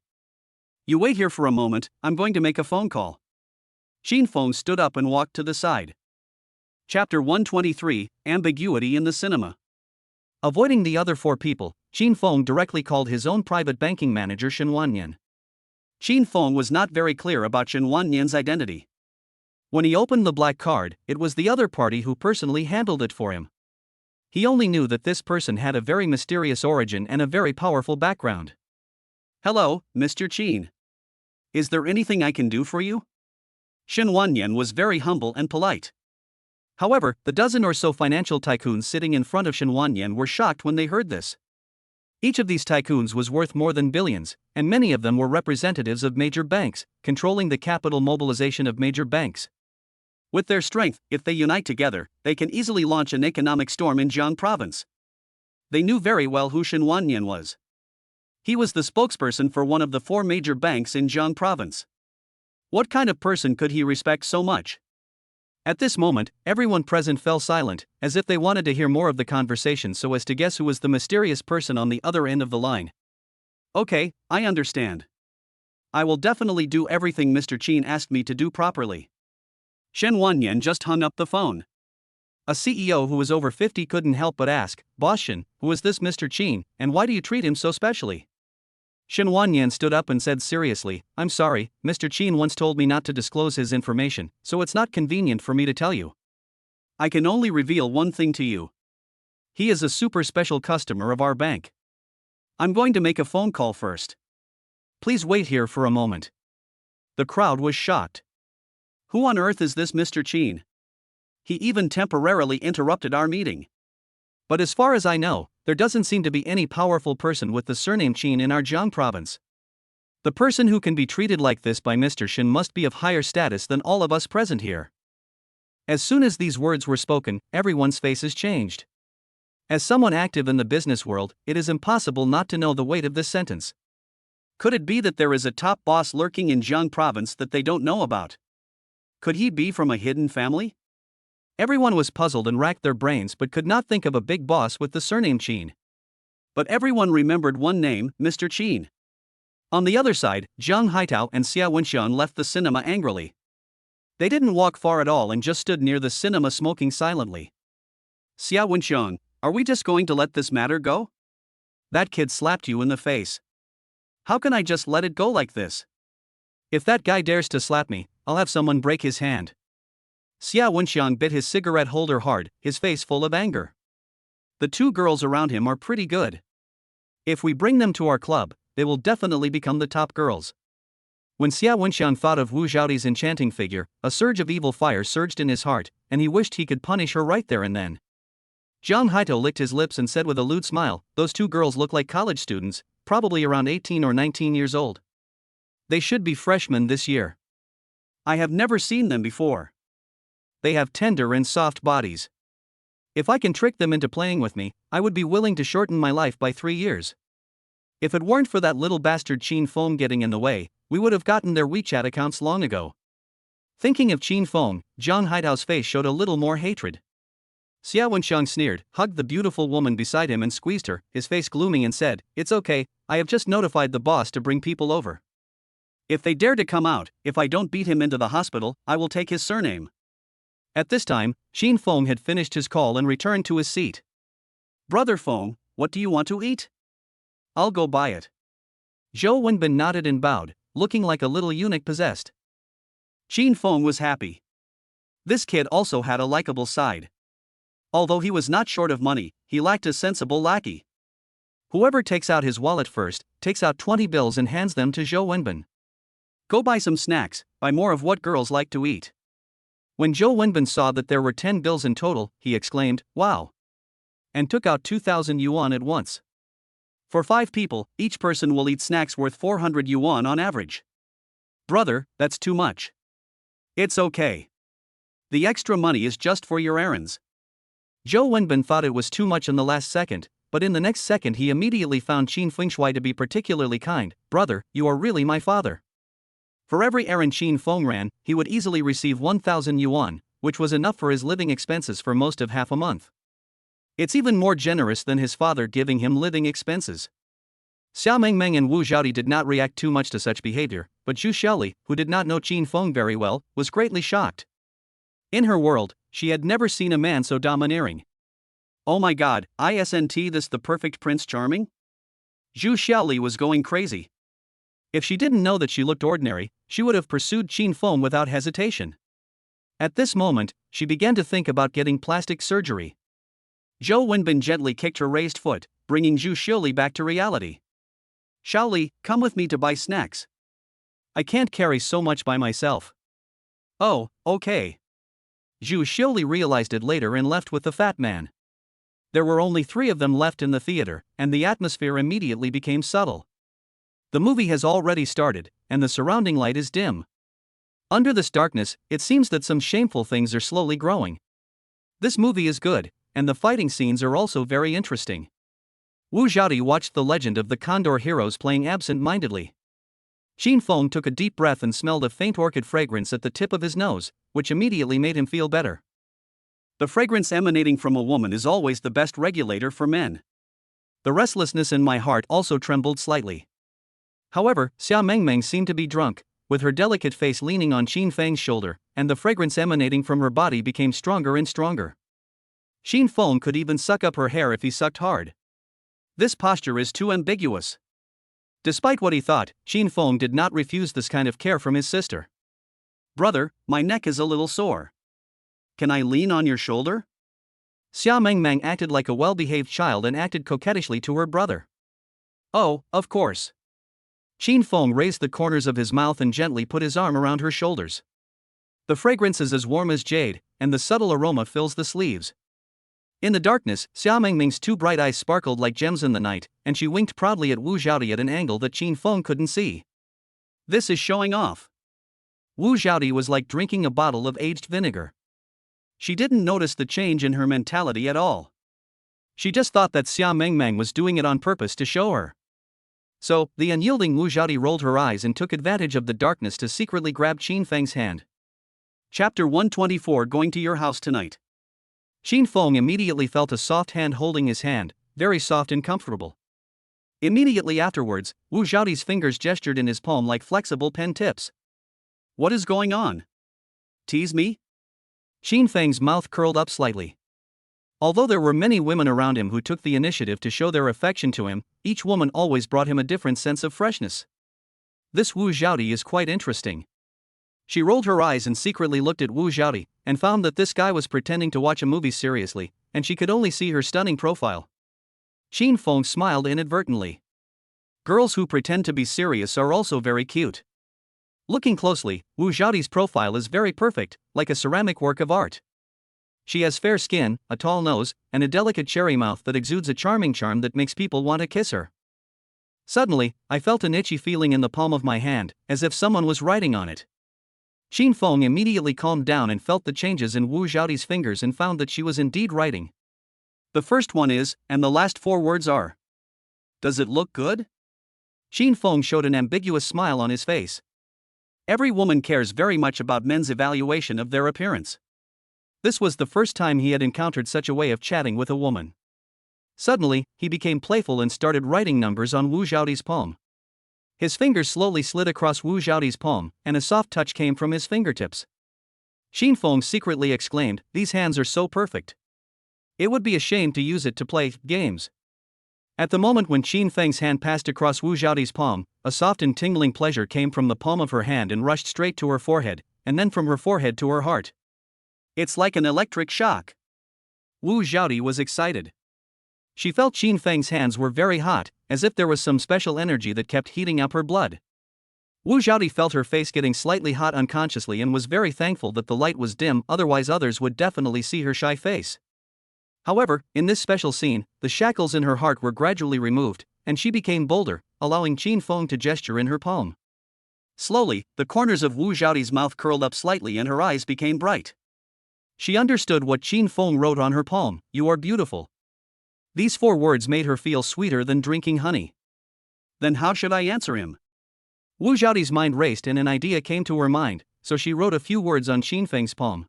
"You wait here for a moment, I'm going to make a phone call." Shin Feng stood up and walked to the side. Chapter 123, Ambiguity in the Cinema. Avoiding the other four people, Shin Feng directly called his own private banking manager Shin Wanyan. Shin Feng was not very clear about Shin Wanyan's identity. When he opened the black card, it was the other party who personally handled it for him. He only knew that this person had a very mysterious origin and a very powerful background. "Hello, Mr. Qin. Is there anything I can do for you?" Shin Wanyan was very humble and polite. However, the dozen or so financial tycoons sitting in front of Shin Wanyan were shocked when they heard this. Each of these tycoons was worth more than billions, and many of them were representatives of major banks, controlling the capital mobilization of major banks. With their strength, if they unite together, they can easily launch an economic storm in Jiang province. They knew very well who Shin Wanyan was. He was the spokesperson for one of the four major banks in Jiang province. What kind of person could he respect so much? At this moment, everyone present fell silent, as if they wanted to hear more of the conversation so as to guess who was the mysterious person on the other end of the line. "Okay, I understand. I will definitely do everything Mr. Qin asked me to do properly." Shin Wanyan just hung up the phone. A CEO who was over 50 couldn't help but ask, "Boss Shin, who is this Mr. Qin, and why do you treat him so specially?" Shin Wanyan stood up and said seriously, "I'm sorry, Mr. Qin once told me not to disclose his information, so it's not convenient for me to tell you. I can only reveal one thing to you. He is a super special customer of our bank. I'm going to make a phone call first. Please wait here for a moment." The crowd was shocked. Who on earth is this Mr. Qin? He even temporarily interrupted our meeting. But as far as I know, there doesn't seem to be any powerful person with the surname Qin in our Jiang province. The person who can be treated like this by Mr. Shin must be of higher status than all of us present here. As soon as these words were spoken, everyone's faces changed. As someone active in the business world, it is impossible not to know the weight of this sentence. Could it be that there is a top boss lurking in Jiang province that they don't know about? Could he be from a hidden family? Everyone was puzzled and racked their brains but could not think of a big boss with the surname Qin. But everyone remembered one name, Mr. Qin. On the other side, Zhang Haitao and Xia Wenxian left the cinema angrily. They didn't walk far at all and just stood near the cinema smoking silently. "Xia Wenxian, are we just going to let this matter go? That kid slapped you in the face. How can I just let it go like this? If that guy dares to slap me, I'll have someone break his hand." Xia Wenxiang bit his cigarette holder hard, his face full of anger. "The two girls around him are pretty good. If we bring them to our club, they will definitely become the top girls." When Xia Wenxiang thought of Wu Zhaodi's enchanting figure, a surge of evil fire surged in his heart, and he wished he could punish her right there and then. Zhang Haito licked his lips and said with a lewd smile, "Those two girls look like college students, probably around 18 or 19 years old. They should be freshmen this year. I have never seen them before. They have tender and soft bodies. If I can trick them into playing with me, I would be willing to shorten my life by 3 years. If it weren't for that little bastard Qin Feng getting in the way, we would have gotten their WeChat accounts long ago." Thinking of Qin Feng, Zhang Haitao's face showed a little more hatred. Xia Wenxiang sneered, hugged the beautiful woman beside him and squeezed her, his face glooming, and said, "It's okay, I have just notified the boss to bring people over. If they dare to come out, if I don't beat him into the hospital, I will take his surname." At this time, Shin Feng had finished his call and returned to his seat. "Brother Feng, what do you want to eat?" "I'll go buy it." Zhou Wenbin nodded and bowed, looking like a little eunuch possessed. Shin Feng was happy. This kid also had a likable side. Although he was not short of money, he lacked a sensible lackey. Whoever takes out his wallet first, takes out 20 bills and hands them to Zhou Wenbin. "Go buy some snacks, buy more of what girls like to eat." When Zhou Wenbin saw that there were 10 bills in total, he exclaimed, "Wow!" and took out 2,000 yuan at once. "For 5 people, each person will eat snacks worth 400 yuan on average." "Brother, that's too much." "It's okay. The extra money is just for your errands." Zhou Wenbin thought it was too much in the last second, but in the next second he immediately found Qin Fengshui to be particularly kind. "Brother, you are really my father." For every errand Qin Feng ran, he would easily receive 1,000 yuan, which was enough for his living expenses for most of half a month. It's even more generous than his father giving him living expenses. Xia Mengmeng and Wu Zhaodi did not react too much to such behavior, but Zhu Xiaoli, who did not know Qin Feng very well, was greatly shocked. In her world, she had never seen a man so domineering. "Oh my god, isn't this the perfect Prince Charming?" Zhu Xiaoli was going crazy. If she didn't know that she looked ordinary, she would have pursued Qin Feng without hesitation. At this moment, she began to think about getting plastic surgery. Zhou Wenbin gently kicked her raised foot, bringing Zhu Xiaoli back to reality. "Xiaoli, come with me to buy snacks. I can't carry so much by myself." "Oh, okay." Zhu Xiaoli realized it later and left with the fat man. There were only 3 of them left in the theater, and the atmosphere immediately became subtle. The movie has already started, and the surrounding light is dim. Under this darkness, it seems that some shameful things are slowly growing. This movie is good, and the fighting scenes are also very interesting. Wu Zhaodi watched the legend of the Condor heroes playing absent-mindedly. Qin Feng took a deep breath and smelled a faint orchid fragrance at the tip of his nose, which immediately made him feel better. The fragrance emanating from a woman is always the best regulator for men. The restlessness in my heart also trembled slightly. However, Xia Mengmeng seemed to be drunk, with her delicate face leaning on Qin Feng's shoulder, and the fragrance emanating from her body became stronger and stronger. Qin Feng could even suck up her hair if he sucked hard. This posture is too ambiguous. Despite what he thought, Qin Feng did not refuse this kind of care from his sister. "Brother, my neck is a little sore. Can I lean on your shoulder?" Xia Mengmeng acted like a well-behaved child and acted coquettishly to her brother. "Oh, of course." Qin Feng raised the corners of his mouth and gently put his arm around her shoulders. The fragrance is as warm as jade, and the subtle aroma fills the sleeves. In the darkness, Xia Mengming's 2 bright eyes sparkled like gems in the night, and she winked proudly at Wu Zhaodi at an angle that Qin Feng couldn't see. "This is showing off." Wu Zhaodi was like drinking a bottle of aged vinegar. She didn't notice the change in her mentality at all. She just thought that Xia Mengmeng was doing it on purpose to show her. So, the unyielding Wu Zhaodi rolled her eyes and took advantage of the darkness to secretly grab Qin Feng's hand. Chapter 124. Going to your house tonight. Qin Feng immediately felt a soft hand holding his hand, very soft and comfortable. Immediately afterwards, Wu Zhaodi's fingers gestured in his palm like flexible pen tips. "What is going on? Tease me?" Qin Feng's mouth curled up slightly. Although there were many women around him who took the initiative to show their affection to him, each woman always brought him a different sense of freshness. This Wu Zhaodi is quite interesting. She rolled her eyes and secretly looked at Wu Zhaodi, and found that this guy was pretending to watch a movie seriously, and she could only see her stunning profile. Qin Feng smiled inadvertently. Girls who pretend to be serious are also very cute. Looking closely, Wu Zhaodi's profile is very perfect, like a ceramic work of art. She has fair skin, a tall nose, and a delicate cherry mouth that exudes a charming charm that makes people want to kiss her. Suddenly, I felt an itchy feeling in the palm of my hand, as if someone was writing on it. Qin Feng immediately calmed down and felt the changes in Wu Zhaodi's fingers and found that she was indeed writing. The first one is, and the last 4 words are. "Does it look good?" Qin Feng showed an ambiguous smile on his face. Every woman cares very much about men's evaluation of their appearance. This was the first time he had encountered such a way of chatting with a woman. Suddenly, he became playful and started writing numbers on Wu Xiaoti's palm. His fingers slowly slid across Wu Xiaoti's palm, and a soft touch came from his fingertips. Xin Feng secretly exclaimed, "These hands are so perfect. It would be a shame to use it to play games." At the moment when Xin Feng's hand passed across Wu Xiaoti's palm, a soft and tingling pleasure came from the palm of her hand and rushed straight to her forehead, and then from her forehead to her heart. It's like an electric shock. Wu Xiaoti was excited. She felt Xin Feng's hands were very hot, as if there was some special energy that kept heating up her blood. Wu Xiaoti felt her face getting slightly hot unconsciously and was very thankful that the light was dim, otherwise others would definitely see her shy face. However, in this special scene, the shackles in her heart were gradually removed, and she became bolder, allowing Xin Feng to gesture in her palm. Slowly, the corners of Wu Xiaoti's mouth curled up slightly and her eyes became bright. She understood what Xin Feng wrote on her palm: "You are beautiful." These 4 words made her feel sweeter than drinking honey. Then how should I answer him? Wu Xiaoti's mind raced and an idea came to her mind, so she wrote a few words on Xin Feng's palm.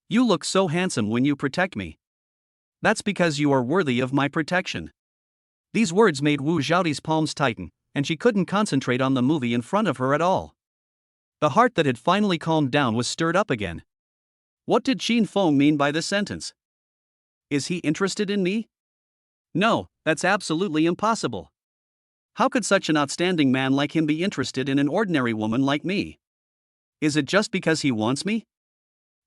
"You look so handsome when you protect me. That's because you are worthy of my protection." These words made Wu Xiaoti's palms tighten, and she couldn't concentrate on the movie in front of her at all. The heart that had finally calmed down was stirred up again. What did Xin Feng mean by this sentence? Is he interested in me? No, that's absolutely impossible. How could such an outstanding man like him be interested in an ordinary woman like me? Is it just because he wants me?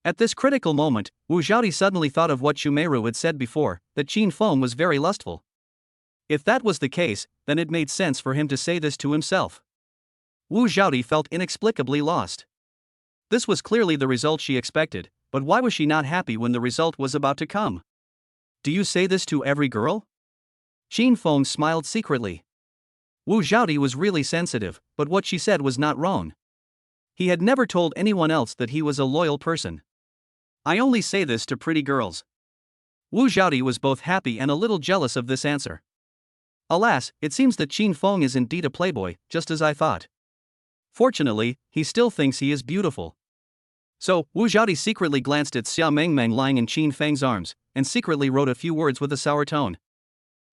At this critical moment, Wu Xiaoti suddenly thought of what Shumeiru had said before, that Xin Feng was very lustful. If that was the case, then it made sense for him to say this to himself. Wu Xiaoti felt inexplicably lost. This was clearly the result she expected, but why was she not happy when the result was about to come? "Do you say this to every girl?" Xin Feng smiled secretly. Wu Xiaoti was really sensitive, but what she said was not wrong. He had never told anyone else that he was a loyal person. "I only say this to pretty girls." Wu Xiaoti was both happy and a little jealous of this answer. Alas, it seems that Xin Feng is indeed a playboy, just as I thought. Fortunately, he still thinks he is beautiful. So, Wu Xiaoti secretly glanced at Xia Mengmeng lying in Xin Feng's arms, and secretly wrote a few words with a sour tone.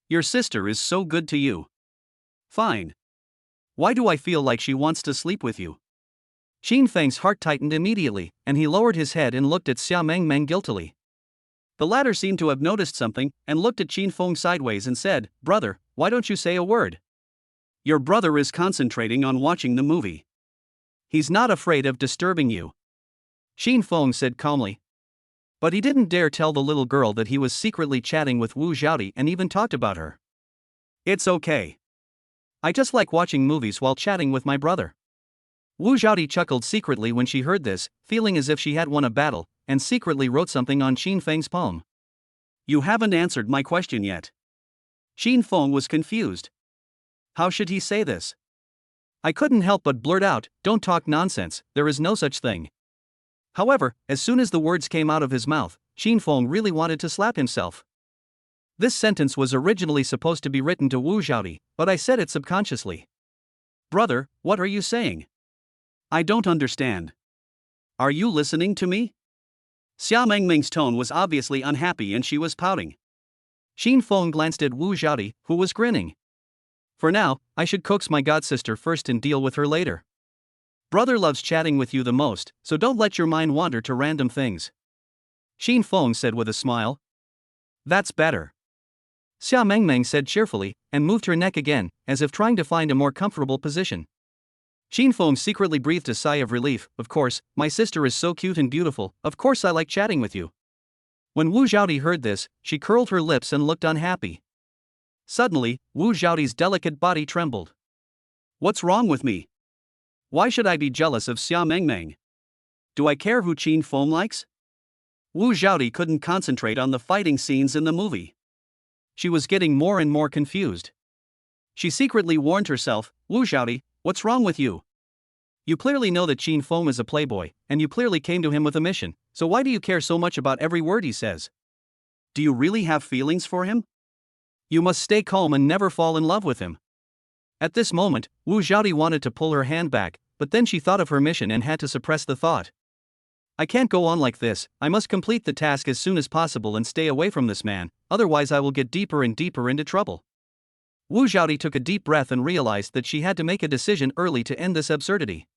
"Your sister is so good to you." "Fine. Why do I feel like she wants to sleep with you?" Xin Feng's heart tightened immediately, and he lowered his head and looked at Xia Mengmeng guiltily. The latter seemed to have noticed something, and looked at Xin Feng sideways and said, "Brother, why don't you say a word? Your brother is concentrating on watching the movie. He's not afraid of disturbing you." Xin Feng said calmly. But he didn't dare tell the little girl that he was secretly chatting with Wu Xiaoti and even talked about her. "It's okay. I just like watching movies while chatting with my brother." Wu Xiaoti chuckled secretly when she heard this, feeling as if she had won a battle, and secretly wrote something on Xin Feng's palm. "You haven't answered my question yet." Xin Feng was confused. How should he say this? I couldn't help but blurt out, "Don't talk nonsense, there is no such thing." However, as soon as the words came out of his mouth, Xin Feng really wanted to slap himself. This sentence was originally supposed to be written to Wu Xiaoti, but I said it subconsciously. "Brother, what are you saying? I don't understand. Are you listening to me?" Xia Mengmeng's tone was obviously unhappy and she was pouting. Xin Feng glanced at Wu Xiaoti, who was grinning. For now, I should coax my godsister first and deal with her later. Brother loves chatting with you the most, so don't let your mind wander to random things. Xin Feng said with a smile. That's better. Xia Mengmeng said cheerfully, and moved her neck again, as if trying to find a more comfortable position. Xin Feng secretly breathed a sigh of relief. Of course, my sister is so cute and beautiful, of course I like chatting with you. When Wu Xiaoti heard this, she curled her lips and looked unhappy. Suddenly, Wu Xiaoti's delicate body trembled. What's wrong with me? Why should I be jealous of Xia Mengmeng? Do I care who Xin Feng likes? Wu Xiaoti couldn't concentrate on the fighting scenes in the movie. She was getting more and more confused. She secretly warned herself, Wu Xiaoti, what's wrong with you? You clearly know that Xin Feng is a playboy, and you clearly came to him with a mission, so why do you care so much about every word he says? Do you really have feelings for him? You must stay calm and never fall in love with him. At this moment, Wu Xiaoti wanted to pull her hand back, but then she thought of her mission and had to suppress the thought. I can't go on like this, I must complete the task as soon as possible and stay away from this man, otherwise I will get deeper and deeper into trouble. Wu Zhaodi took a deep breath and realized that she had to make a decision early to end this absurdity.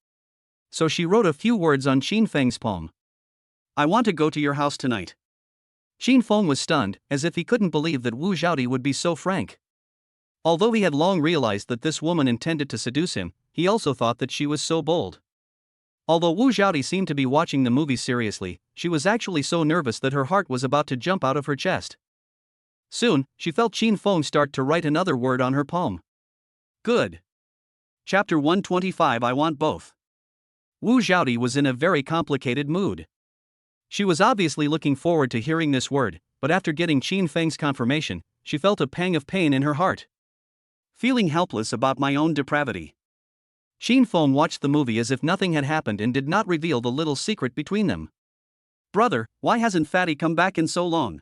So she wrote a few words on Qin Feng's palm. I want to go to your house tonight. Qin Feng was stunned, as if he couldn't believe that Wu Zhaodi would be so frank. Although he had long realized that this woman intended to seduce him, he also thought that she was so bold. Although Wu Zhaodi seemed to be watching the movie seriously, she was actually so nervous that her heart was about to jump out of her chest. Soon, she felt Qin Feng start to write another word on her palm. Good. Chapter 125 I Want Both. Wu Zhaodi was in a very complicated mood. She was obviously looking forward to hearing this word, but after getting Qin Feng's confirmation, she felt a pang of pain in her heart. Feeling helpless about my own depravity. Qin Feng watched the movie as if nothing had happened and did not reveal the little secret between them. Brother, why hasn't Fatty come back in so long?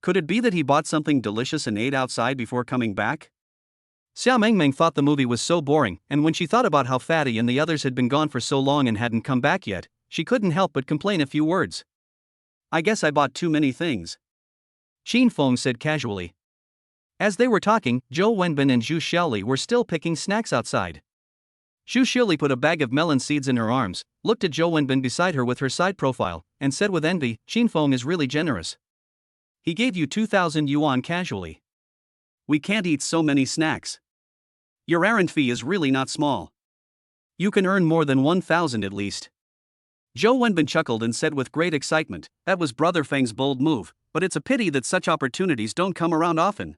Could it be that he bought something delicious and ate outside before coming back? Xia Mengmeng thought the movie was so boring, and when she thought about how Fatty and the others had been gone for so long and hadn't come back yet, she couldn't help but complain a few words. I guess I bought too many things. Qin Feng said casually. As they were talking, Zhou Wenbin and Zhu Xiaoli were still picking snacks outside. Zhu Xiaoli put a bag of melon seeds in her arms, looked at Zhou Wenbin beside her with her side profile, and said with envy, Qin Feng is really generous. He gave you 2,000 yuan casually. We can't eat so many snacks. Your errand fee is really not small. You can earn more than 1,000 at least. Zhou Wenbin chuckled and said with great excitement, that was Brother Feng's bold move, but it's a pity that such opportunities don't come around often.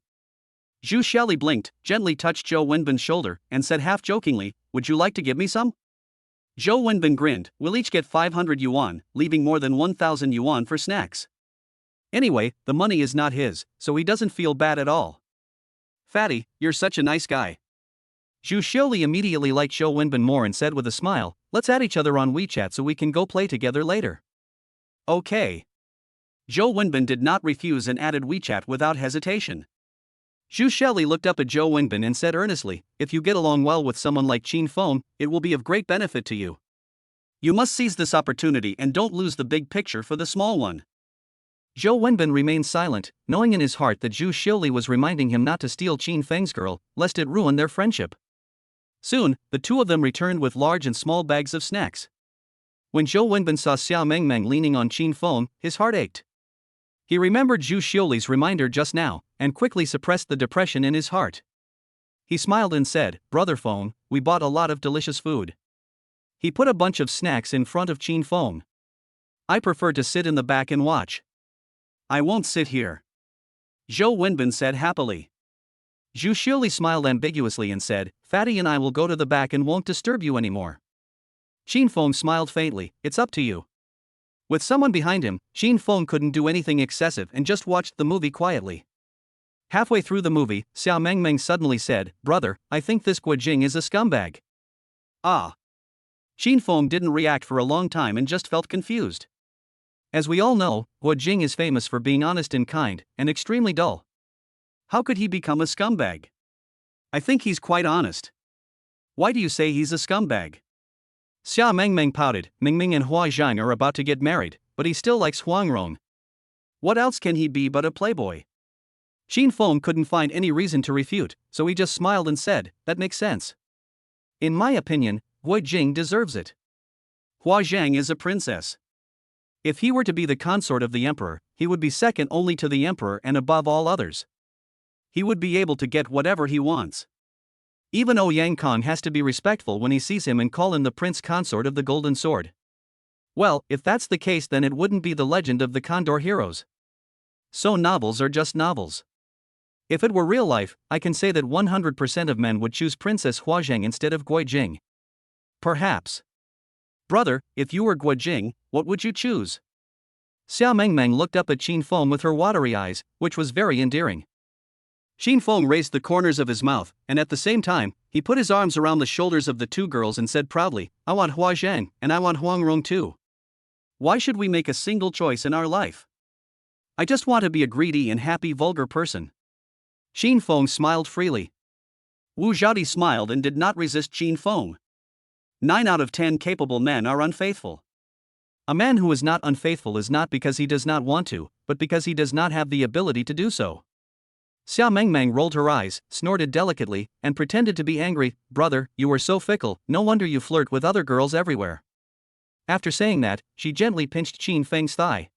Zhu Xiaoli blinked, gently touched Zhou Wenbin's shoulder, and said half jokingly, would you like to give me some? Zhou Wenbin grinned, we'll each get 500 yuan, leaving more than 1,000 yuan for snacks. Anyway, the money is not his, so he doesn't feel bad at all. Fatty, you're such a nice guy. Zhu Xiaoli immediately liked Zhou Wenbin more and said with a smile, let's add each other on WeChat so we can go play together later. Okay. Zhou Wenbin did not refuse and added WeChat without hesitation. Zhu Xiaoli looked up at Zhou Wenbin and said earnestly, if you get along well with someone like Qin Feng, it will be of great benefit to you. You must seize this opportunity and don't lose the big picture for the small one. Zhou Wenbin remained silent, knowing in his heart that Zhu Xiaoli was reminding him not to steal Qin Feng's girl, lest it ruin their friendship. Soon, the two of them returned with large and small bags of snacks. When Zhou Wenbin saw Xiao Mengmeng leaning on Qin Feng, his heart ached. He remembered Zhu Xiaoli's reminder just now, and quickly suppressed the depression in his heart. He smiled and said, Brother Feng, we bought a lot of delicious food. He put a bunch of snacks in front of Qin Feng. I prefer to sit in the back and watch. I won't sit here. Zhou Wenbin said happily. Zhu Xiaoli smiled ambiguously and said, Fatty and I will go to the back and won't disturb you anymore. Qin Feng smiled faintly, it's up to you. With someone behind him, Qin Feng couldn't do anything excessive and just watched the movie quietly. Halfway through the movie, Xiao Mengmeng suddenly said, Brother, I think this Guo Jing is a scumbag. Ah. Qin Feng didn't react for a long time and just felt confused. As we all know, Guo Jing is famous for being honest and kind, and extremely dull. How could he become a scumbag? I think he's quite honest. Why do you say he's a scumbag? Xia Mengmeng pouted, Mingming and Hua Zhang are about to get married, but he still likes Huangrong. What else can he be but a playboy? Qin Feng couldn't find any reason to refute, so he just smiled and said, that makes sense. In my opinion, Guo Jing deserves it. Hua Zhang is a princess. If he were to be the consort of the emperor, he would be second only to the emperor and above all others. He would be able to get whatever he wants. Even Ouyang Kong has to be respectful when he sees him and call him the prince consort of the golden sword. Well, if that's the case, then it wouldn't be the legend of the Condor heroes. So novels are just novels. If it were real life, I can say that 100% of men would choose Princess Huazhang instead of Guo Jing. Perhaps. Brother, if you were Guo Jing, what would you choose? Xiao Mengmeng looked up at Qin Feng with her watery eyes, which was very endearing. Qin Feng raised the corners of his mouth, and at the same time, he put his arms around the shoulders of the two girls and said proudly, I want Hua Zhang, and I want Huangrong too. Why should we make a single choice in our life? I just want to be a greedy and happy vulgar person. Qin Feng smiled freely. Wu Zhaodi smiled and did not resist Qin Feng. 9 out of 10 capable men are unfaithful. A man who is not unfaithful is not because he does not want to, but because he does not have the ability to do so. Xia Mengmeng rolled her eyes, snorted delicately, and pretended to be angry. Brother, you are so fickle, no wonder you flirt with other girls everywhere. After saying that, she gently pinched Qin Feng's thigh.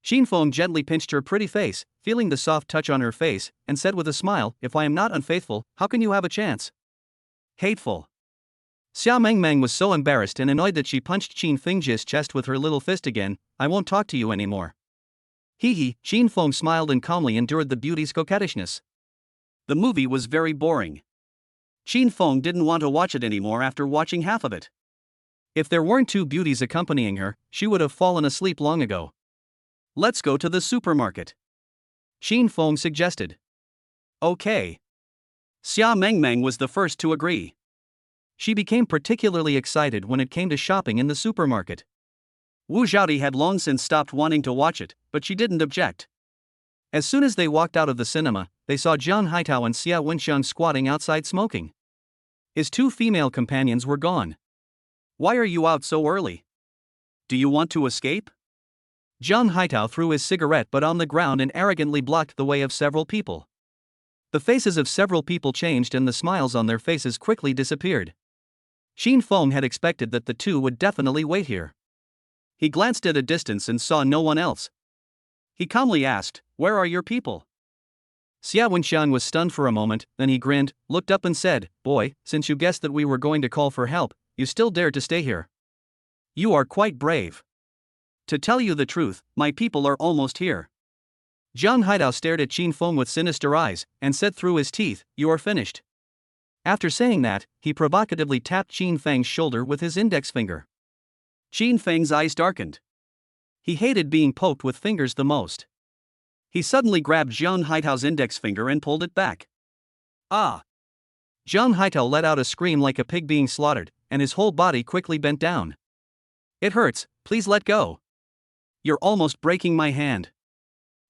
Qin Feng gently pinched her pretty face, feeling the soft touch on her face, and said with a smile, if I am not unfaithful, how can you have a chance? Hateful. Xia Mengmeng was so embarrassed and annoyed that she punched Qin Feng's chest with her little fist again. I won't talk to you anymore. Hee hee, Qin Feng smiled and calmly endured the beauty's coquettishness. The movie was very boring. Qin Feng didn't want to watch it anymore after watching half of it. If there weren't two beauties accompanying her, she would have fallen asleep long ago. Let's go to the supermarket, Qin Feng suggested. Okay. Xia Mengmeng was the first to agree. She became particularly excited when it came to shopping in the supermarket. Wu Zhaodi had long since stopped wanting to watch it, but she didn't object. As soon as they walked out of the cinema, they saw Jiang Haitao and Xia Wenxiang squatting outside smoking. His two female companions were gone. Why are you out so early? Do you want to escape? Jiang Haitao threw his cigarette butt on the ground and arrogantly blocked the way of several people. The faces of several people changed and the smiles on their faces quickly disappeared. Qin Feng had expected that the two would definitely wait here. He glanced at a distance and saw no one else. He calmly asked, where are your people? Xia Wenxiang was stunned for a moment, then he grinned, looked up and said, boy, since you guessed that we were going to call for help, you still dared to stay here. You are quite brave. To tell you the truth, my people are almost here. Jiang Haitao stared at Qin Feng with sinister eyes, and said through his teeth, you are finished. After saying that, he provocatively tapped Qin Feng's shoulder with his index finger. Qin Feng's eyes darkened. He hated being poked with fingers the most. He suddenly grabbed Jiang Haitao's index finger and pulled it back. Ah! Jiang Haitao let out a scream like a pig being slaughtered, and his whole body quickly bent down. It hurts, please let go. You're almost breaking my hand.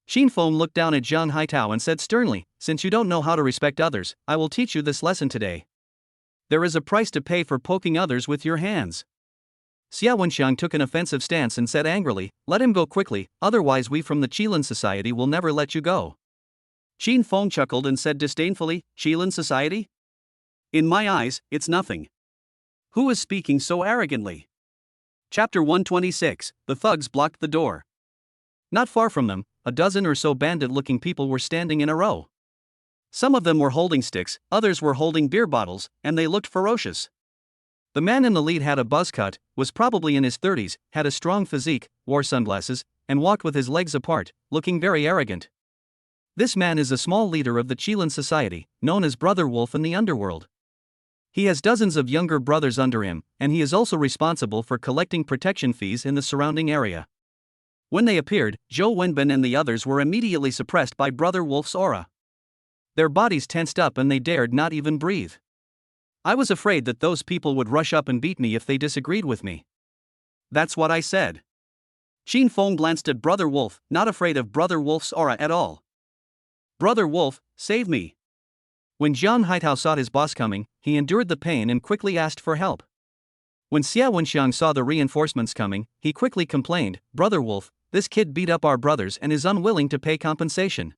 Qin Feng looked down at Jiang Haitao and said sternly, since you don't know how to respect others, I will teach you this lesson today. There is a price to pay for poking others with your hands. Xia Wenxiang took an offensive stance and said angrily, let him go quickly, otherwise we from the Qilin Society will never let you go. Qin Feng chuckled and said disdainfully, Qilin Society? In my eyes, it's nothing. Who is speaking so arrogantly? Chapter 126, The Thugs Blocked the Door. Not far from them, a dozen or so bandit-looking people were standing in a row. Some of them were holding sticks, others were holding beer bottles, and they looked ferocious. The man in the lead had a buzz cut, was probably in his 30s, had a strong physique, wore sunglasses, and walked with his legs apart, looking very arrogant. This man is a small leader of the Qilin Society, known as Brother Wolf in the underworld. He has dozens of younger brothers under him, and he is also responsible for collecting protection fees in the surrounding area. When they appeared, Zhou Wenbin and the others were immediately suppressed by Brother Wolf's aura. Their bodies tensed up and they dared not even breathe. I was afraid that those people would rush up and beat me if they disagreed with me. That's what I said. Qin Feng glanced at Brother Wolf, not afraid of Brother Wolf's aura at all. Brother Wolf, save me. When Jiang Haitao saw his boss coming, he endured the pain and quickly asked for help. When Xia Wenxiang saw the reinforcements coming, he quickly complained, Brother Wolf, this kid beat up our brothers and is unwilling to pay compensation.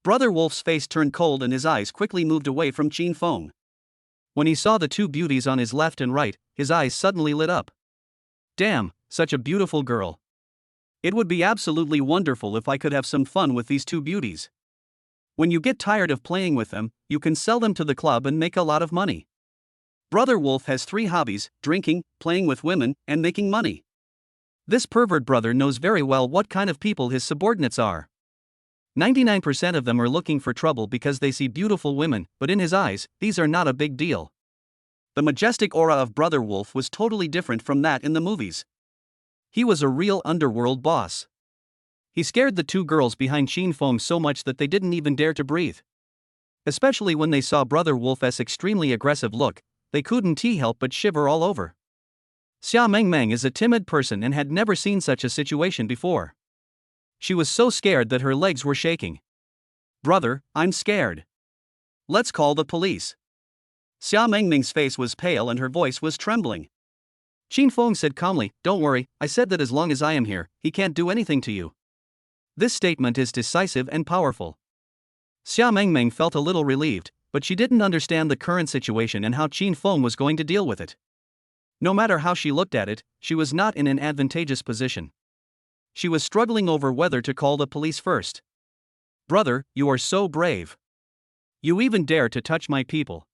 Brother Wolf's face turned cold and his eyes quickly moved away from Qin Feng. When he saw the two beauties on his left and right, his eyes suddenly lit up. Damn, such a beautiful girl. It would be absolutely wonderful if I could have some fun with these two beauties. When you get tired of playing with them, you can sell them to the club and make a lot of money. Brother Wolf has 3 hobbies: drinking, playing with women, and making money. This pervert brother knows very well what kind of people his subordinates are. 99% of them are looking for trouble because they see beautiful women, but in his eyes, these are not a big deal. The majestic aura of Brother Wolf was totally different from that in the movies. He was a real underworld boss. He scared the two girls behind Qin Feng so much that they didn't even dare to breathe. Especially when they saw Brother Wolf's extremely aggressive look, they couldn't help but shiver all over. Xia Mengmeng is a timid person and had never seen such a situation before. She was so scared that her legs were shaking. Brother, I'm scared. Let's call the police. Xia Mengmeng's face was pale and her voice was trembling. Qin Feng said calmly, "Don't worry, I said that as long as I am here, he can't do anything to you." This statement is decisive and powerful. Xia Mengmeng felt a little relieved, but she didn't understand the current situation and how Qin Feng was going to deal with it. No matter how she looked at it, she was not in an advantageous position. She was struggling over whether to call the police first. "Brother, you are so brave. You even dare to touch my people.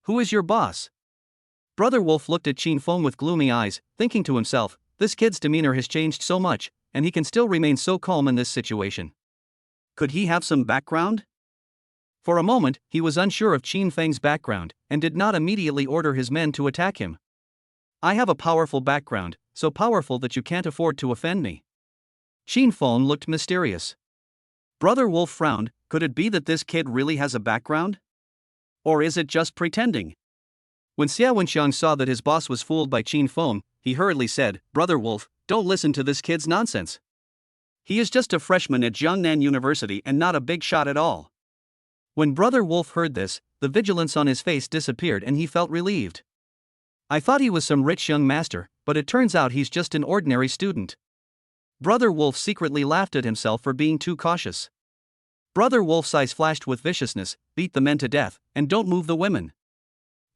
Who is your boss?" Brother Wolf looked at Qin Feng with gloomy eyes, thinking to himself, this kid's demeanor has changed so much, and he can still remain so calm in this situation. Could he have some background? For a moment, he was unsure of Qin Feng's background, and did not immediately order his men to attack him. "I have a powerful background, so powerful that you can't afford to offend me." Qin Feng looked mysterious. Brother Wolf frowned. Could it be that this kid really has a background? Or is it just pretending? When Xia Wenxiang saw that his boss was fooled by Qin Feng, he hurriedly said, "Brother Wolf, don't listen to this kid's nonsense. He is just a freshman at Jiangnan University and not a big shot at all." When Brother Wolf heard this, the vigilance on his face disappeared and he felt relieved. "I thought he was some rich young master, but it turns out he's just an ordinary student." Brother Wolf secretly laughed at himself for being too cautious. Brother Wolf's eyes flashed with viciousness, "Beat the men to death, and don't move the women."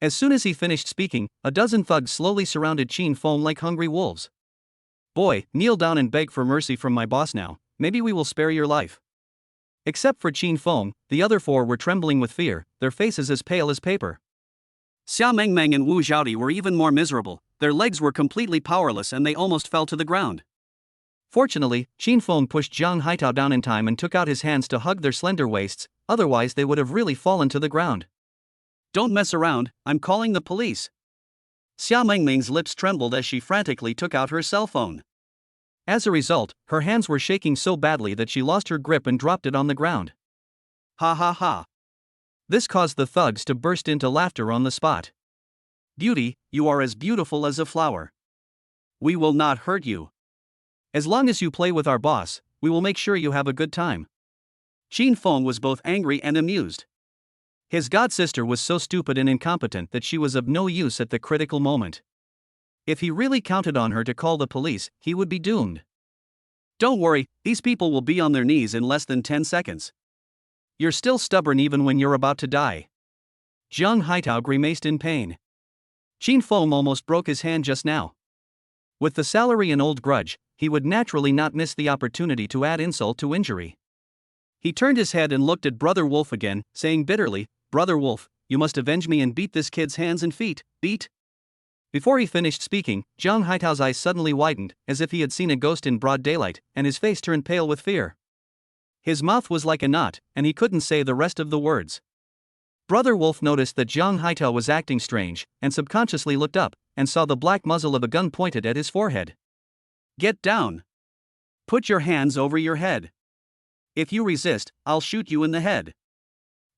As soon as he finished speaking, a dozen thugs slowly surrounded Qin Feng like hungry wolves. "Boy, kneel down and beg for mercy from my boss now, maybe we will spare your life." Except for Qin Feng, the other four were trembling with fear, their faces as pale as paper. Xia Mengmeng and Wu Xiaodi were even more miserable, their legs were completely powerless and they almost fell to the ground. Fortunately, Qin Feng pushed Zhang Haitao down in time and took out his hands to hug their slender waists, otherwise they would have really fallen to the ground. "Don't mess around, I'm calling the police." Xia Mengmeng's lips trembled as she frantically took out her cell phone. As a result, her hands were shaking so badly that she lost her grip and dropped it on the ground. "Ha ha ha." This caused the thugs to burst into laughter on the spot. "Beauty, you are as beautiful as a flower. We will not hurt you. As long as you play with our boss, we will make sure you have a good time." Qin Feng was both angry and amused. His god-sister was so stupid and incompetent that she was of no use at the critical moment. If he really counted on her to call the police, he would be doomed. "Don't worry, these people will be on their knees in less than 10 seconds. You're still stubborn even when you're about to die." Zhang Haitao grimaced in pain. Qin Feng almost broke his hand just now. With the salary and old grudge, he would naturally not miss the opportunity to add insult to injury. He turned his head and looked at Brother Wolf again, saying bitterly, "Brother Wolf, you must avenge me and beat this kid's hands and feet, beat." Before he finished speaking, Zhang Haitao's eyes suddenly widened, as if he had seen a ghost in broad daylight, and his face turned pale with fear. His mouth was like a knot, and he couldn't say the rest of the words. Brother Wolf noticed that Zhang Haitao was acting strange, and subconsciously looked up, and saw the black muzzle of a gun pointed at his forehead. "Get down. Put your hands over your head. If you resist, I'll shoot you in the head."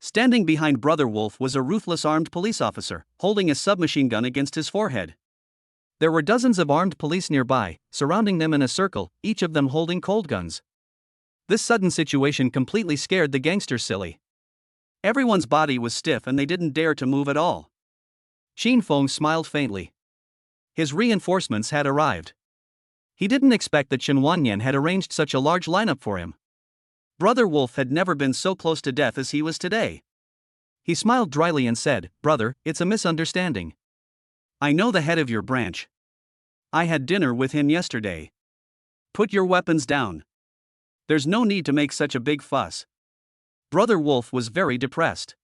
Standing behind Brother Wolf was a ruthless armed police officer, holding a submachine gun against his forehead. There were dozens of armed police nearby, surrounding them in a circle, each of them holding cold guns. This sudden situation completely scared the gangsters silly. Everyone's body was stiff and they didn't dare to move at all. Qin Feng smiled faintly. His reinforcements had arrived. He didn't expect that Chen Wanyan had arranged such a large lineup for him. Brother Wolf had never been so close to death as he was today. He smiled dryly and said, "Brother, it's a misunderstanding. I know the head of your branch. I had dinner with him yesterday. Put your weapons down. There's no need to make such a big fuss." Brother Wolf was very depressed.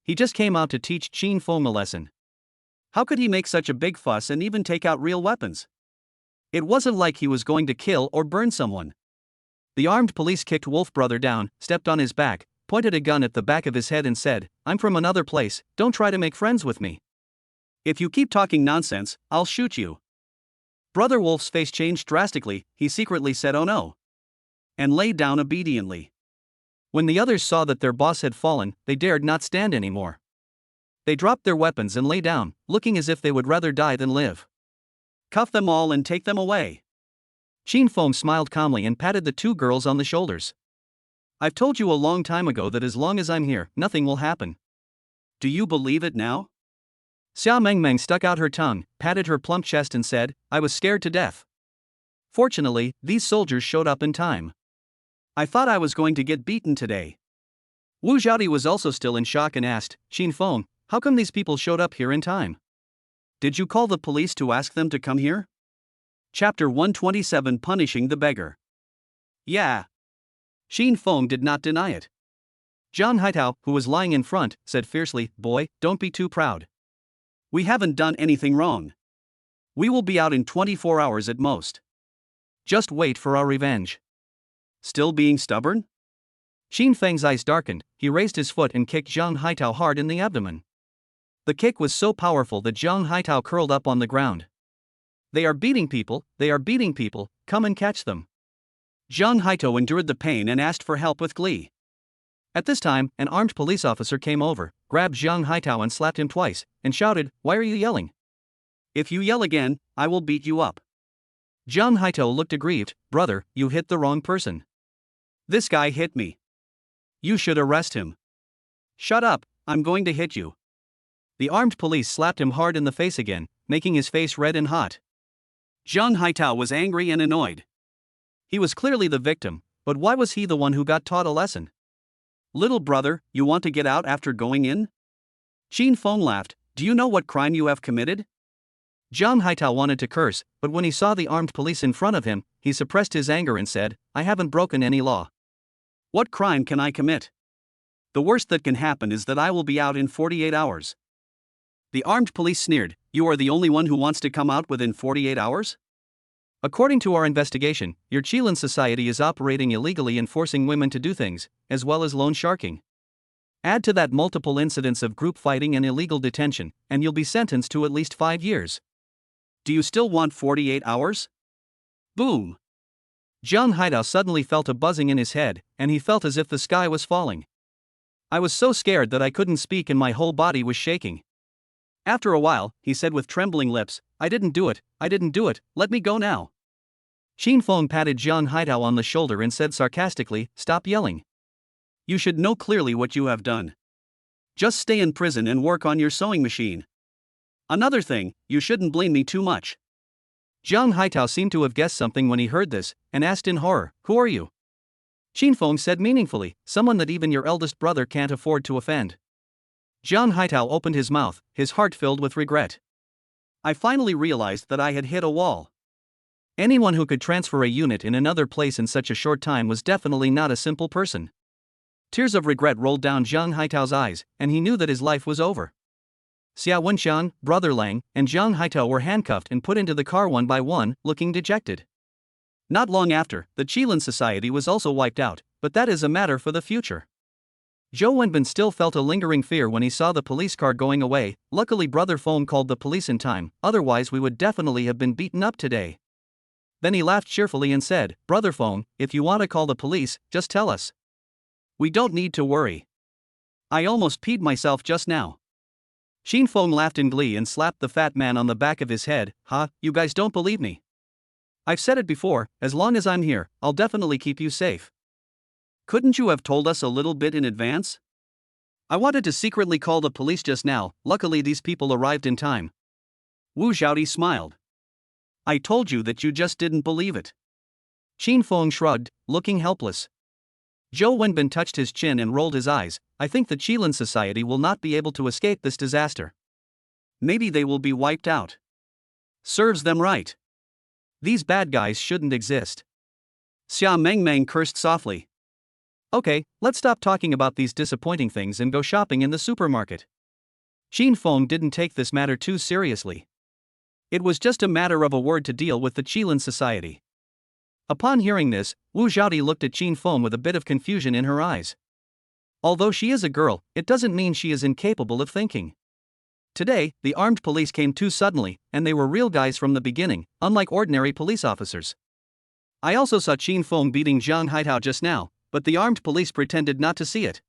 He just came out to teach Qin Feng a lesson. How could he make such a big fuss and even take out real weapons? It wasn't like he was going to kill or burn someone. The armed police kicked Wolf Brother down, stepped on his back, pointed a gun at the back of his head and said, "I'm from another place, don't try to make friends with me. If you keep talking nonsense, I'll shoot you." Brother Wolf's face changed drastically, he secretly said "oh no," and lay down obediently. When the others saw that their boss had fallen, they dared not stand anymore. They dropped their weapons and lay down, looking as if they would rather die than live. "Cuff them all and take them away." Qin Feng smiled calmly and patted the two girls on the shoulders. "I've told you a long time ago that as long as I'm here, nothing will happen. Do you believe it now?" Xia Mengmeng stuck out her tongue, patted her plump chest and said, I was scared to death. Fortunately, these soldiers showed up in time. I thought I was going to get beaten today. Wu Zhaodi was also still in shock and asked, Xin Feng, how come these people showed up here in time? Did you call the police to ask them to come here? Chapter 127 Punishing the Beggar. Yeah. Xin Feng did not deny it. Zhang Haitao, who was lying in front, said fiercely, Boy, don't be too proud. We haven't done anything wrong. We will be out in 24 hours at most. Just wait for our revenge. Still being stubborn? Xin Feng's eyes darkened, he raised his foot and kicked Zhang Haitao hard in the abdomen. The kick was so powerful that Zhang Haitao curled up on the ground. They are beating people, come and catch them. Zhang Haitao endured the pain and asked for help with glee. At this time, an armed police officer came over, grabbed Zhang Haitao and slapped him twice, and shouted, Why are you yelling? If you yell again, I will beat you up. Zhang Haitao looked aggrieved, Brother, you hit the wrong person. This guy hit me. You should arrest him. Shut up, I'm going to hit you. The armed police slapped him hard in the face again, making his face red and hot. Zhang Haitao was angry and annoyed. He was clearly the victim, but why was he the one who got taught a lesson? Little brother, you want to get out after going in? Xin Feng laughed, Do you know what crime you have committed? Zhang Haitao wanted to curse, but when he saw the armed police in front of him, he suppressed his anger and said, I haven't broken any law. What crime can I commit? The worst that can happen is that I will be out in 48 hours. The armed police sneered, You are the only one who wants to come out within 48 hours? According to our investigation, your Qilin society is operating illegally and forcing women to do things, as well as loan sharking. Add to that multiple incidents of group fighting and illegal detention, and you'll be sentenced to at least 5 years. Do you still want 48 hours? Boom! Zhang Haitao suddenly felt a buzzing in his head, and he felt as if the sky was falling. I was so scared that I couldn't speak and my whole body was shaking. After a while, he said with trembling lips, I didn't do it, let me go now. Xin Feng patted Zhang Haitao on the shoulder and said sarcastically, Stop yelling. You should know clearly what you have done. Just stay in prison and work on your sewing machine. Another thing, you shouldn't blame me too much. Zhang Haitao seemed to have guessed something when he heard this, and asked in horror, Who are you? Xin Feng said meaningfully, Someone that even your eldest brother can't afford to offend. Zhang Haitao opened his mouth, his heart filled with regret. I finally realized that I had hit a wall. Anyone who could transfer a unit in another place in such a short time was definitely not a simple person. Tears of regret rolled down Zhang Haitao's eyes, and he knew that his life was over. Xia Wenxiang, Brother Lang, and Zhang Haitao were handcuffed and put into the car one by one, looking dejected. Not long after, the Qilin society was also wiped out, but that is a matter for the future. Zhou Wenbin still felt a lingering fear when he saw the police car going away. Luckily Brother Feng called the police in time, otherwise we would definitely have been beaten up today. Then he laughed cheerfully and said, Brother Feng, if you want to call the police, just tell us. We don't need to worry. I almost peed myself just now. Xin Feng laughed in glee and slapped the fat man on the back of his head. You guys don't believe me. I've said it before, as long as I'm here, I'll definitely keep you safe. Couldn't you have told us a little bit in advance? I wanted to secretly call the police just now, luckily these people arrived in time. Wu Zhaodi smiled. I told you that you just didn't believe it. Xin Feng shrugged, looking helpless. Zhou Wenbin touched his chin and rolled his eyes. I think the Qilin society will not be able to escape this disaster. Maybe they will be wiped out. Serves them right. These bad guys shouldn't exist. Xia Mengmeng cursed softly. Okay, let's stop talking about these disappointing things and go shopping in the supermarket. Xin Feng didn't take this matter too seriously. It was just a matter of a word to deal with the Qilin society. Upon hearing this, Wu Zhaodi looked at Xin Feng with a bit of confusion in her eyes. Although she is a girl, it doesn't mean she is incapable of thinking. Today, the armed police came too suddenly, and they were real guys from the beginning, unlike ordinary police officers. I also saw Xin Feng beating Zhang Haitao just now, but the armed police pretended not to see it.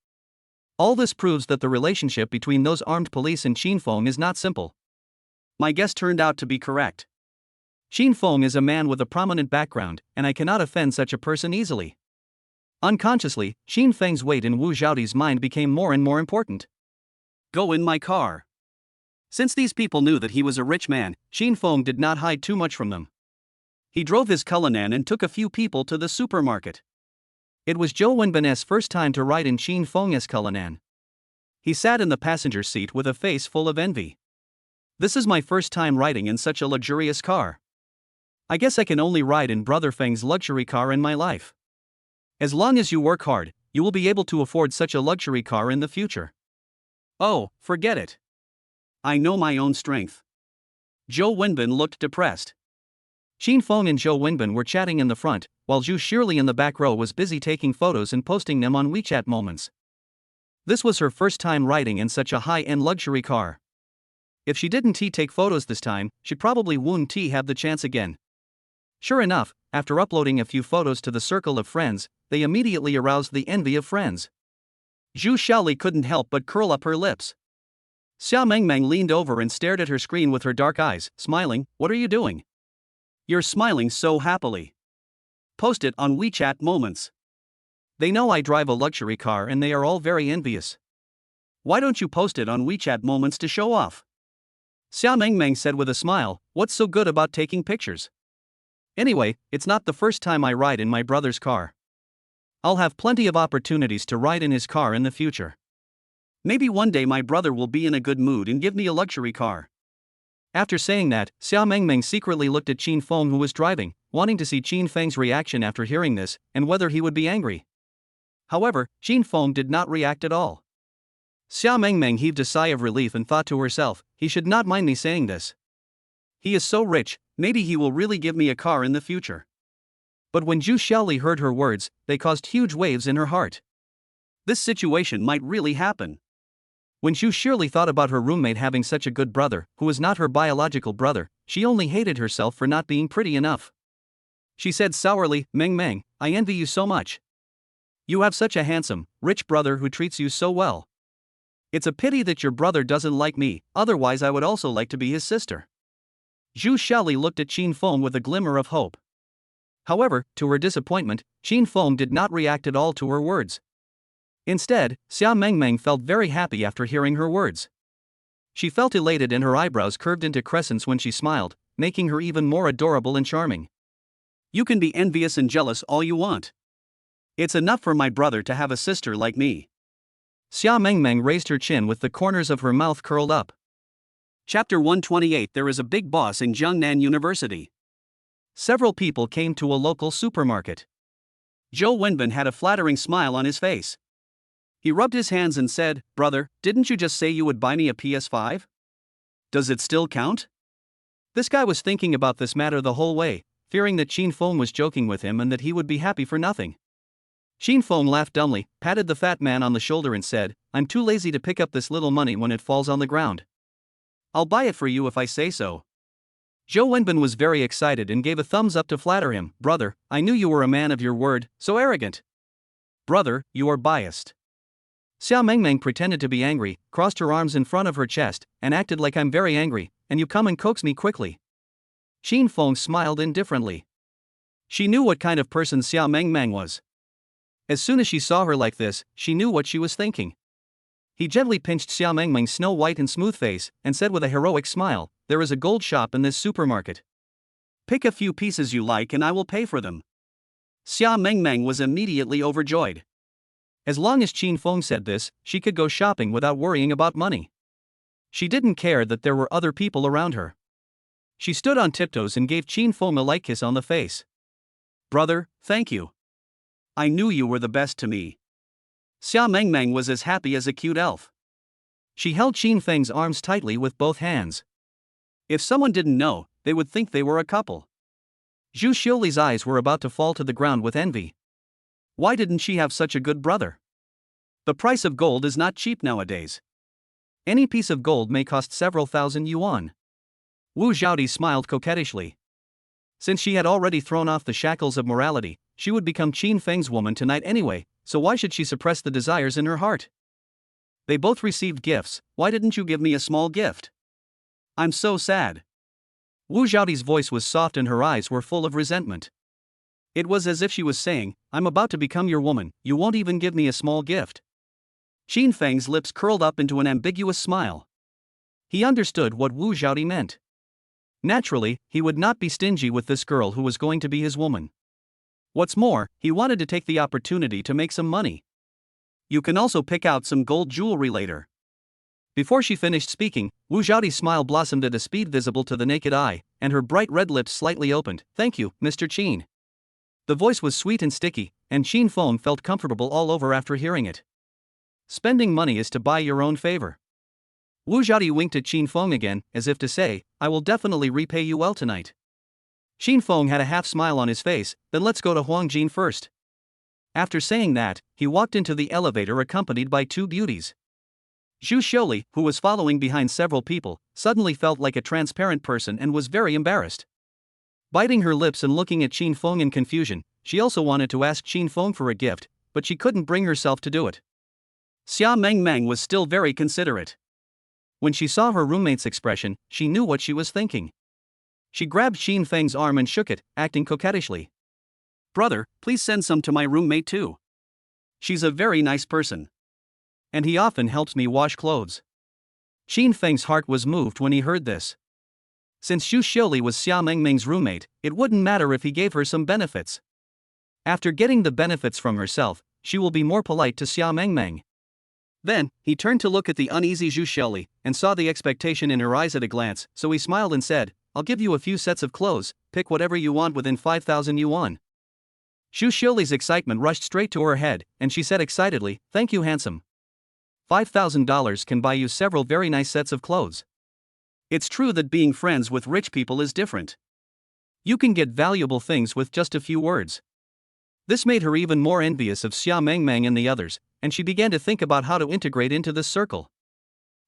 All this proves that the relationship between those armed police and Xin Feng is not simple. My guess turned out to be correct. Xin Feng is a man with a prominent background, and I cannot offend such a person easily. Unconsciously, Xin Feng's weight in Wu Zhaodi's mind became more and more important. Go in my car. Since these people knew that he was a rich man, Shin Feng did not hide too much from them. He drove his Cullinan and took a few people to the supermarket. It was Zhou Wenbin's first time to ride in Shin Feng's Cullinan. He sat in the passenger seat with a face full of envy. This is my first time riding in such a luxurious car. I guess I can only ride in Brother Feng's luxury car in my life. As long as you work hard, you will be able to afford such a luxury car in the future. Oh, forget it. I know my own strength. Zhou Wenbin looked depressed. Shin Feng and Zhou Wenbin were chatting in the front, while Zhu Shirley in the back row was busy taking photos and posting them on WeChat Moments. This was her first time riding in such a high-end luxury car. If she didn't take photos this time, she probably wouldn't have the chance again. Sure enough, after uploading a few photos to the circle of friends, they immediately aroused the envy of friends. Zhu Xiaoli couldn't help but curl up her lips. Xia Mengmeng leaned over and stared at her screen with her dark eyes, smiling. What are you doing? You're smiling so happily. Post it on WeChat Moments. They know I drive a luxury car and they are all very envious. Why don't you post it on WeChat Moments to show off? Xia Mengmeng said with a smile. What's so good about taking pictures? Anyway, it's not the first time I ride in my brother's car. I'll have plenty of opportunities to ride in his car in the future. Maybe one day my brother will be in a good mood and give me a luxury car. After saying that, Xia Mengmeng secretly looked at Qin Feng who was driving, wanting to see Qin Feng's reaction after hearing this, and whether he would be angry. However, Qin Feng did not react at all. Xia Mengmeng heaved a sigh of relief and thought to herself, he should not mind me saying this. He is so rich, maybe he will really give me a car in the future. But when Zhu Xiaoli heard her words, they caused huge waves in her heart. This situation might really happen. When Zhu Shirley thought about her roommate having such a good brother, who was not her biological brother, she only hated herself for not being pretty enough. She said sourly, Meng, I envy you so much. You have such a handsome, rich brother who treats you so well. It's a pity that your brother doesn't like me, otherwise I would also like to be his sister. Zhu Xiaoli looked at Qin Feng with a glimmer of hope. However, to her disappointment, Qin Feng did not react at all to her words. Instead, Xia Mengmeng felt very happy after hearing her words. She felt elated and her eyebrows curved into crescents when she smiled, making her even more adorable and charming. You can be envious and jealous all you want. It's enough for my brother to have a sister like me. Xia Mengmeng raised her chin with the corners of her mouth curled up. Chapter 128. There is a big boss in Jiangnan University. Several people came to a local supermarket. Zhou Wenbin had a flattering smile on his face. He rubbed his hands and said, Brother, didn't you just say you would buy me a PS5? Does it still count? This guy was thinking about this matter the whole way, fearing that Qin Feng was joking with him and that he would be happy for nothing. Qin Feng laughed dumbly, patted the fat man on the shoulder and said, I'm too lazy to pick up this little money when it falls on the ground. I'll buy it for you if I say so. Zhou Wenbin was very excited and gave a thumbs up to flatter him. Brother, I knew you were a man of your word, so arrogant. Brother, you are biased. Xia Mengmeng pretended to be angry, crossed her arms in front of her chest, and acted like I'm very angry, and you come and coax me quickly. Qin Feng smiled indifferently. She knew what kind of person Xia Mengmeng was. As soon as she saw her like this, she knew what she was thinking. He gently pinched Xia Mengmeng's snow-white and smooth face, and said with a heroic smile, There is a gold shop in this supermarket. Pick a few pieces you like and I will pay for them. Xia Mengmeng was immediately overjoyed. As long as Qin Feng said this, she could go shopping without worrying about money. She didn't care that there were other people around her. She stood on tiptoes and gave Qin Feng a light kiss on the face. Brother, thank you. I knew you were the best to me. Xia Mengmeng was as happy as a cute elf. She held Qin Feng's arms tightly with both hands. If someone didn't know, they would think they were a couple. Zhu Xioli's eyes were about to fall to the ground with envy. Why didn't she have such a good brother? The price of gold is not cheap nowadays. Any piece of gold may cost several thousand yuan. Wu Zhaodi smiled coquettishly. Since she had already thrown off the shackles of morality, she would become Qin Feng's woman tonight anyway, so why should she suppress the desires in her heart? They both received gifts. Why didn't you give me a small gift? I'm so sad. Wu Zhaodi's voice was soft and her eyes were full of resentment. It was as if she was saying, I'm about to become your woman, you won't even give me a small gift. Qin Feng's lips curled up into an ambiguous smile. He understood what Wu Zhaodi meant. Naturally, he would not be stingy with this girl who was going to be his woman. What's more, he wanted to take the opportunity to make some money. You can also pick out some gold jewelry later. Before she finished speaking, Wu Zhaodi's smile blossomed at a speed visible to the naked eye, and her bright red lips slightly opened. Thank you, Mr. Qin. The voice was sweet and sticky, and Qin Feng felt comfortable all over after hearing it. Spending money is to buy your own favor. Wu Zhaodi winked at Qin Feng again, as if to say, I will definitely repay you well tonight. Qin Feng had a half smile on his face, then let's go to Huangjin first. After saying that, he walked into the elevator accompanied by two beauties. Zhu Xiuli, who was following behind several people, suddenly felt like a transparent person and was very embarrassed. Biting her lips and looking at Qin Feng in confusion, she also wanted to ask Qin Feng for a gift, but she couldn't bring herself to do it. Xia Mengmeng was still very considerate. When she saw her roommate's expression, she knew what she was thinking. She grabbed Qin Feng's arm and shook it, acting coquettishly. Brother, please send some to my roommate too. She's a very nice person. And he often helps me wash clothes. Qin Feng's heart was moved when he heard this. Since Zhu Xiuli was Xia Mengmeng's roommate, it wouldn't matter if he gave her some benefits. After getting the benefits from herself, she will be more polite to Xia Mengmeng. Then, he turned to look at the uneasy Zhu Xiuli, and saw the expectation in her eyes at a glance, so he smiled and said, I'll give you a few sets of clothes, pick whatever you want within 5,000 yuan. Zhu Xiuli's excitement rushed straight to her head, and she said excitedly, Thank you, handsome. $5,000 can buy you several very nice sets of clothes. It's true that being friends with rich people is different. You can get valuable things with just a few words. This made her even more envious of Xia Mengmeng and the others, and she began to think about how to integrate into this circle.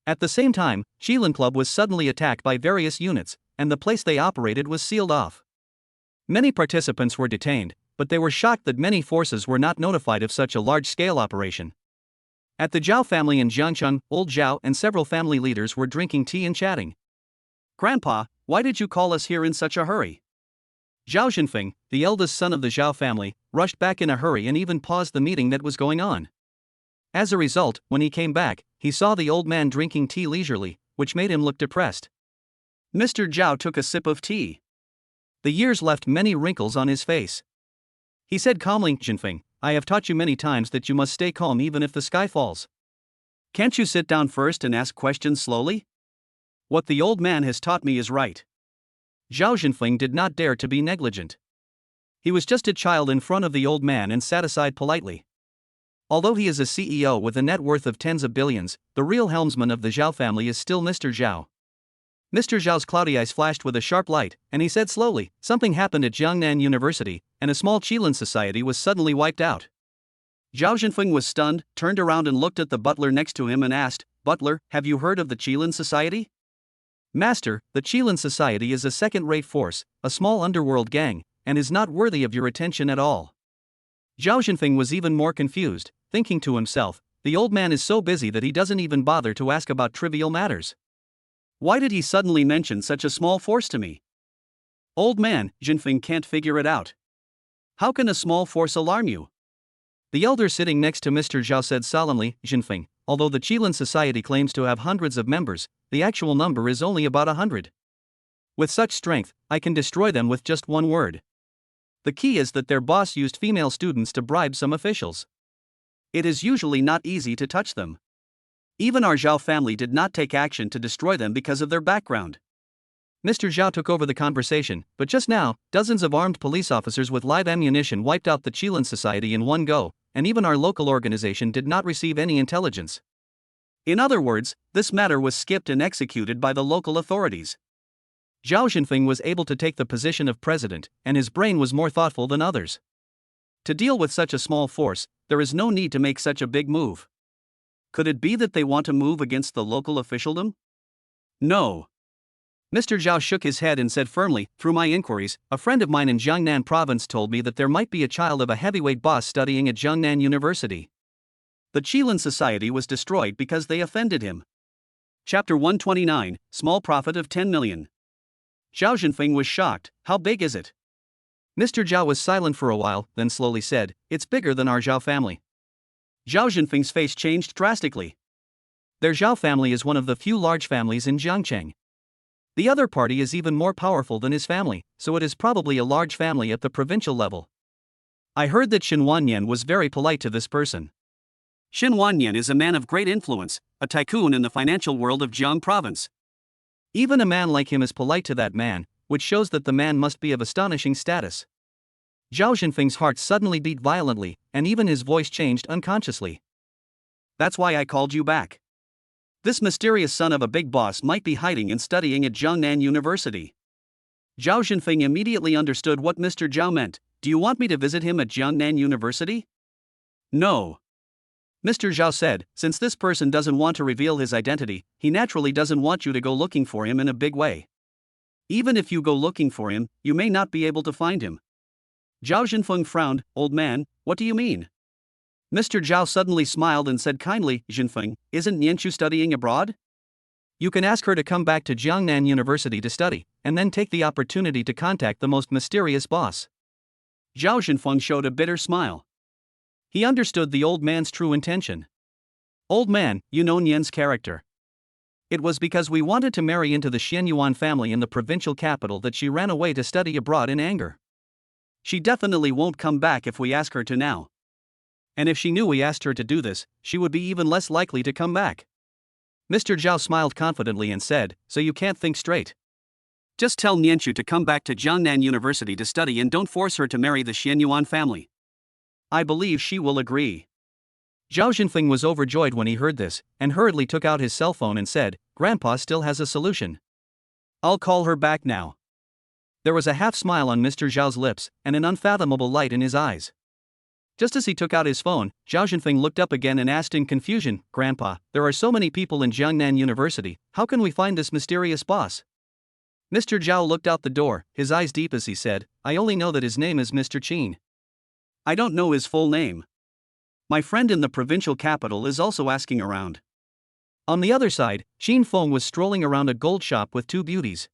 At the same time, Qilin Club was suddenly attacked by various units, and the place they operated was sealed off. Many participants were detained, but they were shocked that many forces were not notified of such a large-scale operation. At the Zhao family in Jiangcheng, old Zhao and several family leaders were drinking tea and chatting. Grandpa, why did you call us here in such a hurry? Zhao Zhenfeng, the eldest son of the Zhao family, rushed back in a hurry and even paused the meeting that was going on. As a result, when he came back, he saw the old man drinking tea leisurely, which made him look depressed. Mr. Zhao took a sip of tea. The years left many wrinkles on his face. He said calmly, Zhenfeng, I have taught you many times that you must stay calm even if the sky falls. Can't you sit down first and ask questions slowly? What the old man has taught me is right. Zhao Zhenfeng did not dare to be negligent. He was just a child in front of the old man and sat aside politely. Although he is a CEO with a net worth of tens of billions, the real helmsman of the Zhao family is still Mr. Zhao. Mr. Zhao's cloudy eyes flashed with a sharp light, and he said slowly, something happened at Jiangnan University, and a small Qilin society was suddenly wiped out. Zhao Zhenfeng was stunned, turned around and looked at the butler next to him and asked, Butler, have you heard of the Qilin society? Master, the Qilin society is a second-rate force, a small underworld gang, and is not worthy of your attention at all. Zhao Zhenfeng was even more confused, thinking to himself, the old man is so busy that he doesn't even bother to ask about trivial matters. Why did he suddenly mention such a small force to me? Old man, Zhenfeng can't figure it out. How can a small force alarm you? The elder sitting next to Mr. Zhao said solemnly, Zhenfeng, although the Qilin society claims to have hundreds of members, the actual number is only about 100. With such strength, I can destroy them with just one word. The key is that their boss used female students to bribe some officials. It is usually not easy to touch them. Even our Zhao family did not take action to destroy them because of their background. Mr. Zhao took over the conversation, but just now, dozens of armed police officers with live ammunition wiped out the Qilin society in one go, and even our local organization did not receive any intelligence. In other words, this matter was skipped and executed by the local authorities. Zhao Zhenfeng was able to take the position of president, and his brain was more thoughtful than others. To deal with such a small force, there is no need to make such a big move. Could it be that they want to move against the local officialdom? No. Mr. Zhao shook his head and said firmly, through my inquiries, a friend of mine in Jiangnan province told me that there might be a child of a heavyweight boss studying at Jiangnan University. The Qilin society was destroyed because they offended him. Chapter 129, Small Profit of 10 Million. Zhao Zhenfeng was shocked. How big is it? Mr. Zhao was silent for a while, then slowly said, It's bigger than our Zhao family. Zhao Zhenfeng's face changed drastically. Their Zhao family is one of the few large families in Jiangcheng. The other party is even more powerful than his family, so it is probably a large family at the provincial level. I heard that Shin Wanyan was very polite to this person. Shin Wanyan is a man of great influence, a tycoon in the financial world of Jiang province. Even a man like him is polite to that man, which shows that the man must be of astonishing status. Zhao Jinfeng's heart suddenly beat violently, and even his voice changed unconsciously. That's why I called you back. This mysterious son of a big boss might be hiding and studying at Jiangnan University. Zhao Jinfeng immediately understood what Mr. Zhao meant. Do you want me to visit him at Jiangnan University? No. Mr. Zhao said, since this person doesn't want to reveal his identity, he naturally doesn't want you to go looking for him in a big way. Even if you go looking for him, you may not be able to find him. Zhao Jinfeng frowned. Old man, what do you mean? Mr. Zhao suddenly smiled and said kindly, Jinfeng, isn't Nianchu studying abroad? You can ask her to come back to Jiangnan University to study, and then take the opportunity to contact the most mysterious boss. Zhao Jinfeng showed a bitter smile. He understood the old man's true intention. Old man, you know Nian's character. It was because we wanted to marry into the Xianyuan family in the provincial capital that she ran away to study abroad in anger. She definitely won't come back if we ask her to now. And if she knew we asked her to do this, she would be even less likely to come back. Mr. Zhao smiled confidently and said, so you can't think straight. Just tell Nianchu to come back to Jiangnan University to study and don't force her to marry the Xianyuan family. I believe she will agree. Zhao Jinfeng was overjoyed when he heard this, and hurriedly took out his cell phone and said, Grandpa still has a solution. I'll call her back now. There was a half smile on Mr. Zhao's lips, and an unfathomable light in his eyes. Just as he took out his phone, Zhao Jinfeng looked up again and asked in confusion, Grandpa, there are so many people in Jiangnan University, how can we find this mysterious boss? Mr. Zhao looked out the door, his eyes deep as he said, I only know that his name is Mr. Qin. I don't know his full name. My friend in the provincial capital is also asking around. On the other side, Qin Feng was strolling around a gold shop with two beauties.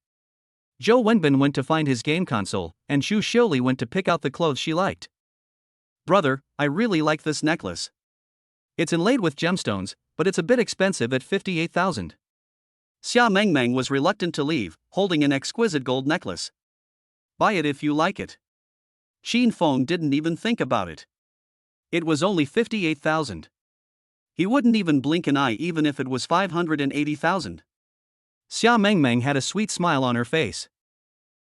Zhou Wenbin went to find his game console, and Xu Xiuli went to pick out the clothes she liked. Brother, I really like this necklace. It's inlaid with gemstones, but it's a bit expensive at 58,000. Xia Mengmeng was reluctant to leave, holding an exquisite gold necklace. Buy it if you like it. Qin Feng didn't even think about it. It was only 58,000. He wouldn't even blink an eye even if it was 580,000. Xia Mengmeng had a sweet smile on her face.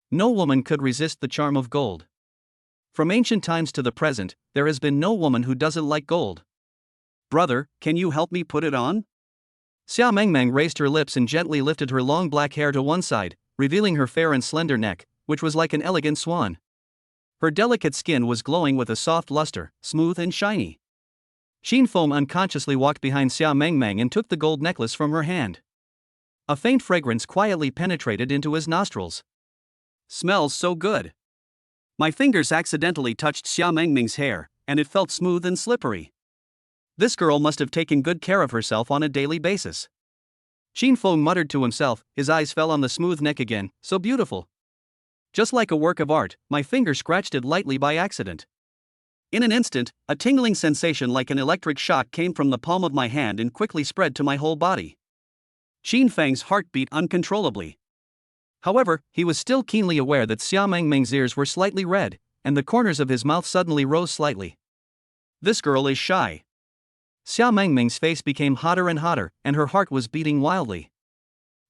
No woman could resist the charm of gold. From ancient times to the present, there has been no woman who doesn't like gold. Brother, can you help me put it on? Xia Mengmeng raised her lips and gently lifted her long black hair to one side, revealing her fair and slender neck, which was like an elegant swan. Her delicate skin was glowing with a soft luster, smooth and shiny. Qin Feng unconsciously walked behind Xia Mengmeng and took the gold necklace from her hand. A faint fragrance quietly penetrated into his nostrils. Smells so good. My fingers accidentally touched Xia Mengmeng's hair, and it felt smooth and slippery. This girl must have taken good care of herself on a daily basis. Qin Feng muttered to himself, his eyes fell on the smooth neck again, so beautiful. Just like a work of art, my finger scratched it lightly by accident. In an instant, a tingling sensation like an electric shock came from the palm of my hand and quickly spread to my whole body. Qin Feng's heart beat uncontrollably. However, he was still keenly aware that Xia Mengmeng's ears were slightly red, and the corners of his mouth suddenly rose slightly. This girl is shy. Xia Mengmeng's face became hotter and hotter, and her heart was beating wildly.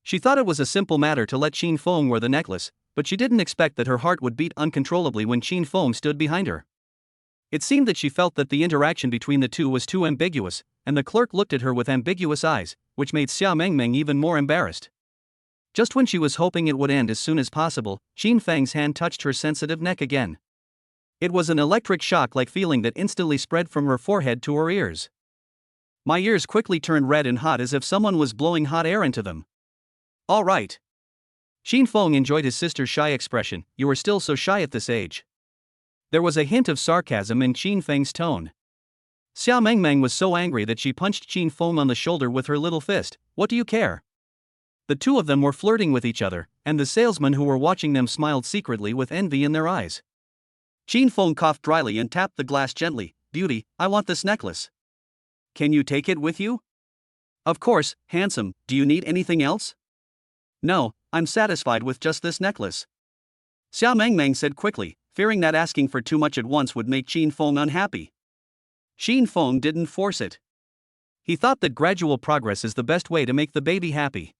She thought it was a simple matter to let Qin Feng wear the necklace, but she didn't expect that her heart would beat uncontrollably when Qin Feng stood behind her. It seemed that she felt that the interaction between the two was too ambiguous, and the clerk looked at her with ambiguous eyes, which made Xia Mengmeng even more embarrassed. Just when she was hoping it would end as soon as possible, Qin Feng's hand touched her sensitive neck again. It was an electric shock-like feeling that instantly spread from her forehead to her ears. My ears quickly turned red and hot as if someone was blowing hot air into them. All right. Qin Feng enjoyed his sister's shy expression, you are still so shy at this age. There was a hint of sarcasm in Qin Feng's tone. Xia Mengmeng was so angry that she punched Qin Feng on the shoulder with her little fist. What do you care? The two of them were flirting with each other, and the salesmen who were watching them smiled secretly with envy in their eyes. Qin Feng coughed dryly and tapped the glass gently. Beauty, I want this necklace. Can you take it with you? Of course, handsome, do you need anything else? No, I'm satisfied with just this necklace. Xiao Mengmeng said quickly, fearing that asking for too much at once would make Qin Feng unhappy. Qin Feng didn't force it. He thought that gradual progress is the best way to make the baby happy.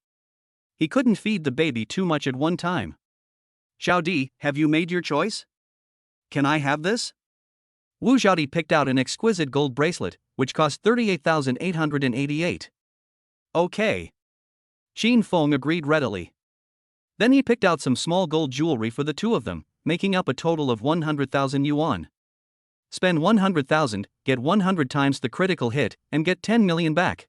He couldn't feed the baby too much at one time. Xiao Di, have you made your choice? Can I have this? Wu Xiaodi picked out an exquisite gold bracelet, which cost 38,888. Okay. Qin Feng agreed readily. Then he picked out some small gold jewelry for the two of them, making up a total of 100,000 yuan. Spend 100,000, get 100 times the critical hit, and get 10 million back.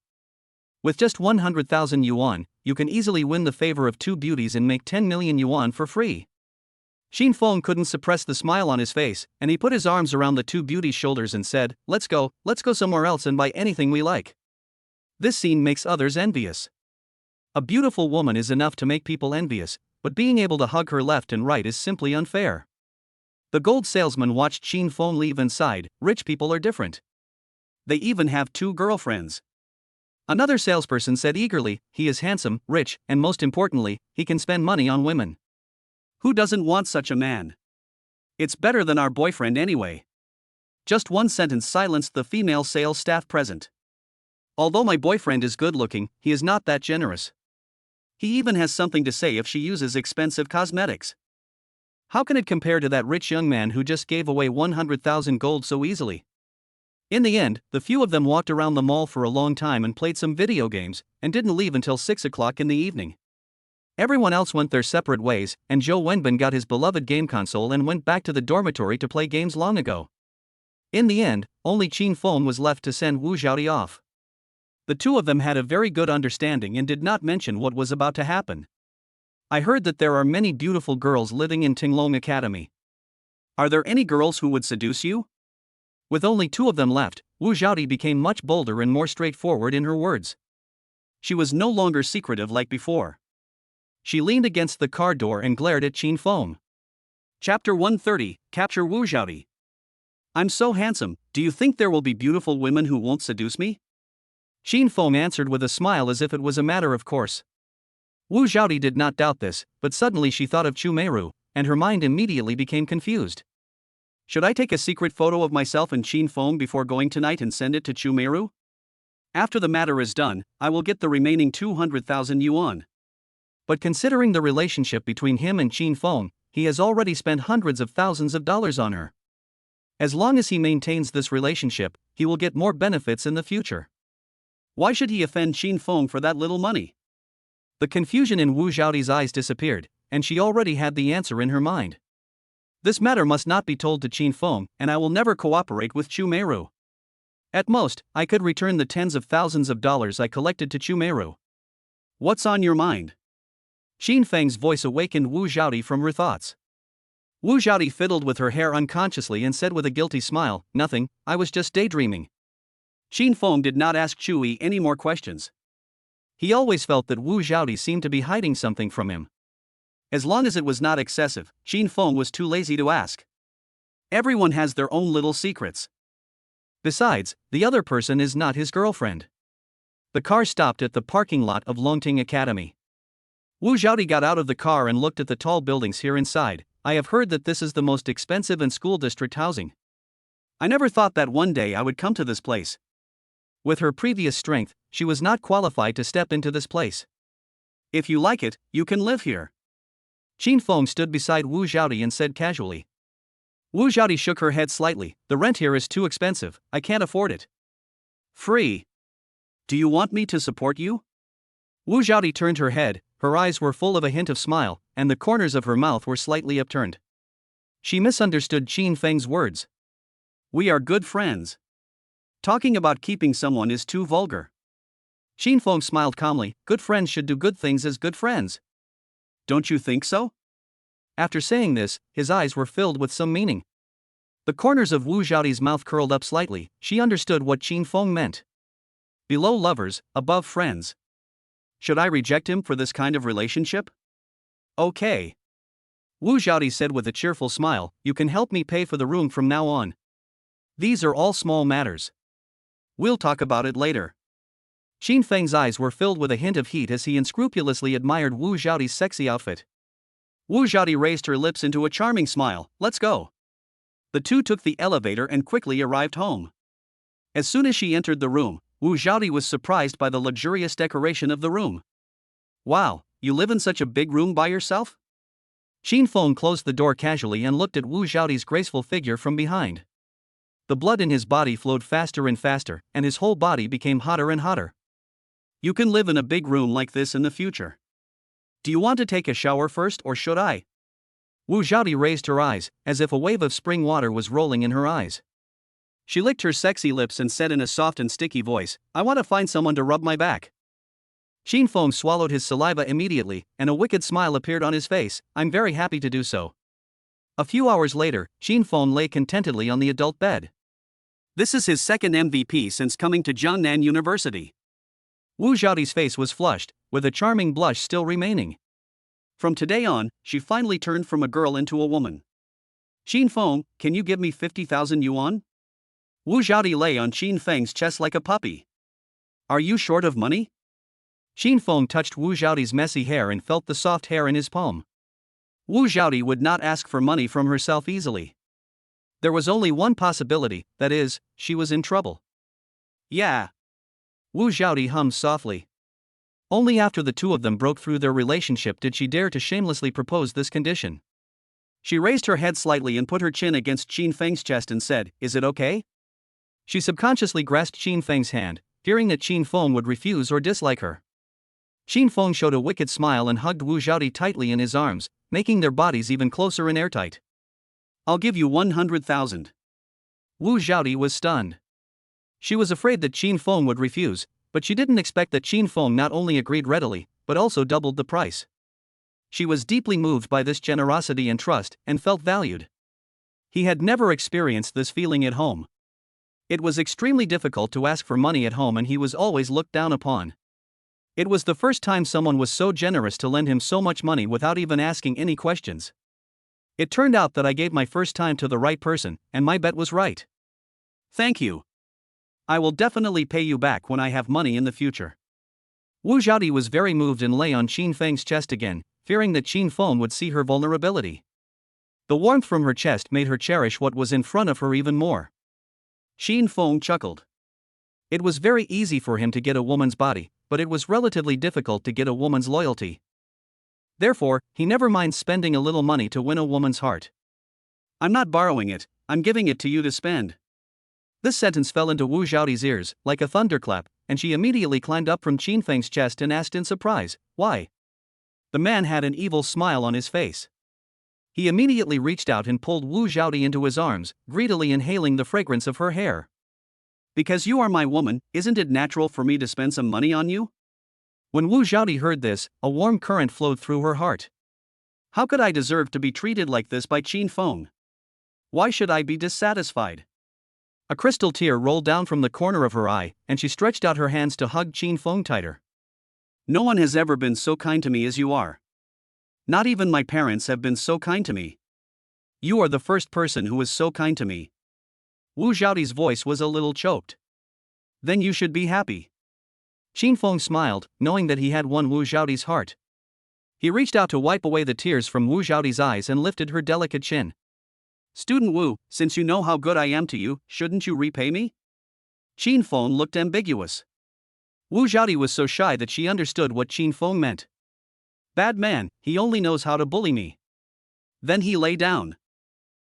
With just 100,000 yuan, you can easily win the favor of two beauties and make 10 million yuan for free. Qin Feng couldn't suppress the smile on his face, and he put his arms around the two beauties' shoulders and said, let's go somewhere else and buy anything we like. This scene makes others envious. A beautiful woman is enough to make people envious, but being able to hug her left and right is simply unfair. The gold salesman watched Qin Feng leave and sighed, rich people are different. They even have two girlfriends. Another salesperson said eagerly, he is handsome, rich, and most importantly, he can spend money on women. Who doesn't want such a man? It's better than our boyfriend anyway. Just one sentence silenced the female sales staff present. Although my boyfriend is good looking, he is not that generous. He even has something to say if she uses expensive cosmetics. How can it compare to that rich young man who just gave away 100,000 gold so easily? In the end, the few of them walked around the mall for a long time and played some video games, and didn't leave until 6 o'clock in the evening. Everyone else went their separate ways, and Zhou Wenbin got his beloved game console and went back to the dormitory to play games long ago. In the end, only Qin Feng was left to send Wu Xiaodi off. The two of them had a very good understanding and did not mention what was about to happen. I heard that there are many beautiful girls living in Tinglong Academy. Are there any girls who would seduce you? With only two of them left, Wu Xiaodi became much bolder and more straightforward in her words. She was no longer secretive like before. She leaned against the car door and glared at Qin Feng. Chapter 130, Capture Wu Xiaodi. I'm so handsome, do you think there will be beautiful women who won't seduce me? Qin Feng answered with a smile as if it was a matter of course. Wu Xiaodi did not doubt this, but suddenly she thought of Chu Meiru, and her mind immediately became confused. Should I take a secret photo of myself and Qin Feng before going tonight and send it to Chu Meiru? After the matter is done, I will get the remaining 200,000 yuan. But considering the relationship between him and Qin Feng, he has already spent hundreds of thousands of dollars on her. As long as he maintains this relationship, he will get more benefits in the future. Why should he offend Qin Feng for that little money? The confusion in Wu Xiaodi's eyes disappeared, and she already had the answer in her mind. This matter must not be told to Qin Feng, and I will never cooperate with Chu Meiru. At most, I could return the tens of thousands of dollars I collected to Chu Meiru. What's on your mind? Qin Feng's voice awakened Wu Xiaodi from her thoughts. Wu Xiaodi fiddled with her hair unconsciously and said with a guilty smile, nothing, I was just daydreaming. Qin Feng did not ask Chui any more questions. He always felt that Wu Xiaodi seemed to be hiding something from him. As long as it was not excessive, Qin Feng was too lazy to ask. Everyone has their own little secrets. Besides, the other person is not his girlfriend. The car stopped at the parking lot of Longting Academy. Wu Xiaodi got out of the car and looked at the tall buildings here inside. I have heard that this is the most expensive and school district housing. I never thought that one day I would come to this place. With her previous strength, she was not qualified to step into this place. If you like it, you can live here. Qin Feng stood beside Wu Xiaodi and said casually. Wu Xiaodi shook her head slightly, the rent here is too expensive, I can't afford it. Free. Do you want me to support you? Wu Xiaodi turned her head, her eyes were full of a hint of smile, and the corners of her mouth were slightly upturned. She misunderstood Qin Feng's words. We are good friends. Talking about keeping someone is too vulgar. Qin Feng smiled calmly, good friends should do good things as good friends. Don't you think so? After saying this, his eyes were filled with some meaning. The corners of Wu Xiaodi's mouth curled up slightly, she understood what Qin Feng meant. Below lovers, above friends. Should I reject him for this kind of relationship? Okay. Wu Xiaodi said with a cheerful smile, you can help me pay for the room from now on. These are all small matters. We'll talk about it later. Xin Feng's eyes were filled with a hint of heat as he unscrupulously admired Wu Xiaoti's sexy outfit. Wu Xiaoti raised her lips into a charming smile. Let's go. The two took the elevator and quickly arrived home. As soon as she entered the room, Wu Xiaoti was surprised by the luxurious decoration of the room. Wow, you live in such a big room by yourself? Xin Feng closed the door casually and looked at Wu Xiaoti's graceful figure from behind. The blood in his body flowed faster and faster, and his whole body became hotter and hotter. You can live in a big room like this in the future. Do you want to take a shower first or should I? Wu Xiaoti raised her eyes, as if a wave of spring water was rolling in her eyes. She licked her sexy lips and said in a soft and sticky voice, I want to find someone to rub my back. Xin Feng swallowed his saliva immediately, and a wicked smile appeared on his face. I'm very happy to do so. A few hours later, Xin Feng lay contentedly on the adult bed. This is his second MVP since coming to Jiangnan University. Wu Xiaoti's face was flushed, with a charming blush still remaining. From today on, she finally turned from a girl into a woman. Xin Feng, can you give me 50,000 yuan? Wu Xiaoti lay on Xin Feng's chest like a puppy. Are you short of money? Xin Feng touched Wu Xiaoti's messy hair and felt the soft hair in his palm. Wu Xiaoti would not ask for money from herself easily. There was only one possibility, that is, she was in trouble. Yeah. Wu Xiaoti hummed softly. Only after the two of them broke through their relationship did she dare to shamelessly propose this condition. She raised her head slightly and put her chin against Xin Feng's chest and said, Is it okay? She subconsciously grasped Xin Feng's hand, fearing that Xin Feng would refuse or dislike her. Xin Feng showed a wicked smile and hugged Wu Xiaoti tightly in his arms, making their bodies even closer and airtight. I'll give you 100,000. Wu Xiaoti was stunned. She was afraid that Xin Feng would refuse, but she didn't expect that Xin Feng not only agreed readily, but also doubled the price. She was deeply moved by this generosity and trust, and felt valued. He had never experienced this feeling at home. It was extremely difficult to ask for money at home and he was always looked down upon. It was the first time someone was so generous to lend him so much money without even asking any questions. It turned out that I gave my first time to the right person, and my bet was right. Thank you. I will definitely pay you back when I have money in the future. Wu Xiaoti was very moved and lay on Xin Feng's chest again, fearing that Xin Feng would see her vulnerability. The warmth from her chest made her cherish what was in front of her even more. Xin Feng chuckled. It was very easy for him to get a woman's body, but it was relatively difficult to get a woman's loyalty. Therefore, he never minds spending a little money to win a woman's heart. I'm not borrowing it, I'm giving it to you to spend. This sentence fell into Wu Xiaoti's ears, like a thunderclap, and she immediately climbed up from Xin Feng's chest and asked in surprise, Why? The man had an evil smile on his face. He immediately reached out and pulled Wu Xiaoti into his arms, greedily inhaling the fragrance of her hair. Because you are my woman, isn't it natural for me to spend some money on you? When Wu Xiaoti heard this, a warm current flowed through her heart. How could I deserve to be treated like this by Xin Feng? Why should I be dissatisfied? A crystal tear rolled down from the corner of her eye, and she stretched out her hands to hug Xin Feng tighter. No one has ever been so kind to me as you are. Not even my parents have been so kind to me. You are the first person who is so kind to me. Wu Xiaoti's voice was a little choked. Then you should be happy. Xin Feng smiled, knowing that he had won Wu Xiaoti's heart. He reached out to wipe away the tears from Wu Xiaoti's eyes and lifted her delicate chin. Student Wu, since you know how good I am to you, shouldn't you repay me? Xin Feng looked ambiguous. Wu Xiaoti was so shy that she understood what Xin Feng meant. Bad man, he only knows how to bully me. Then he lay down.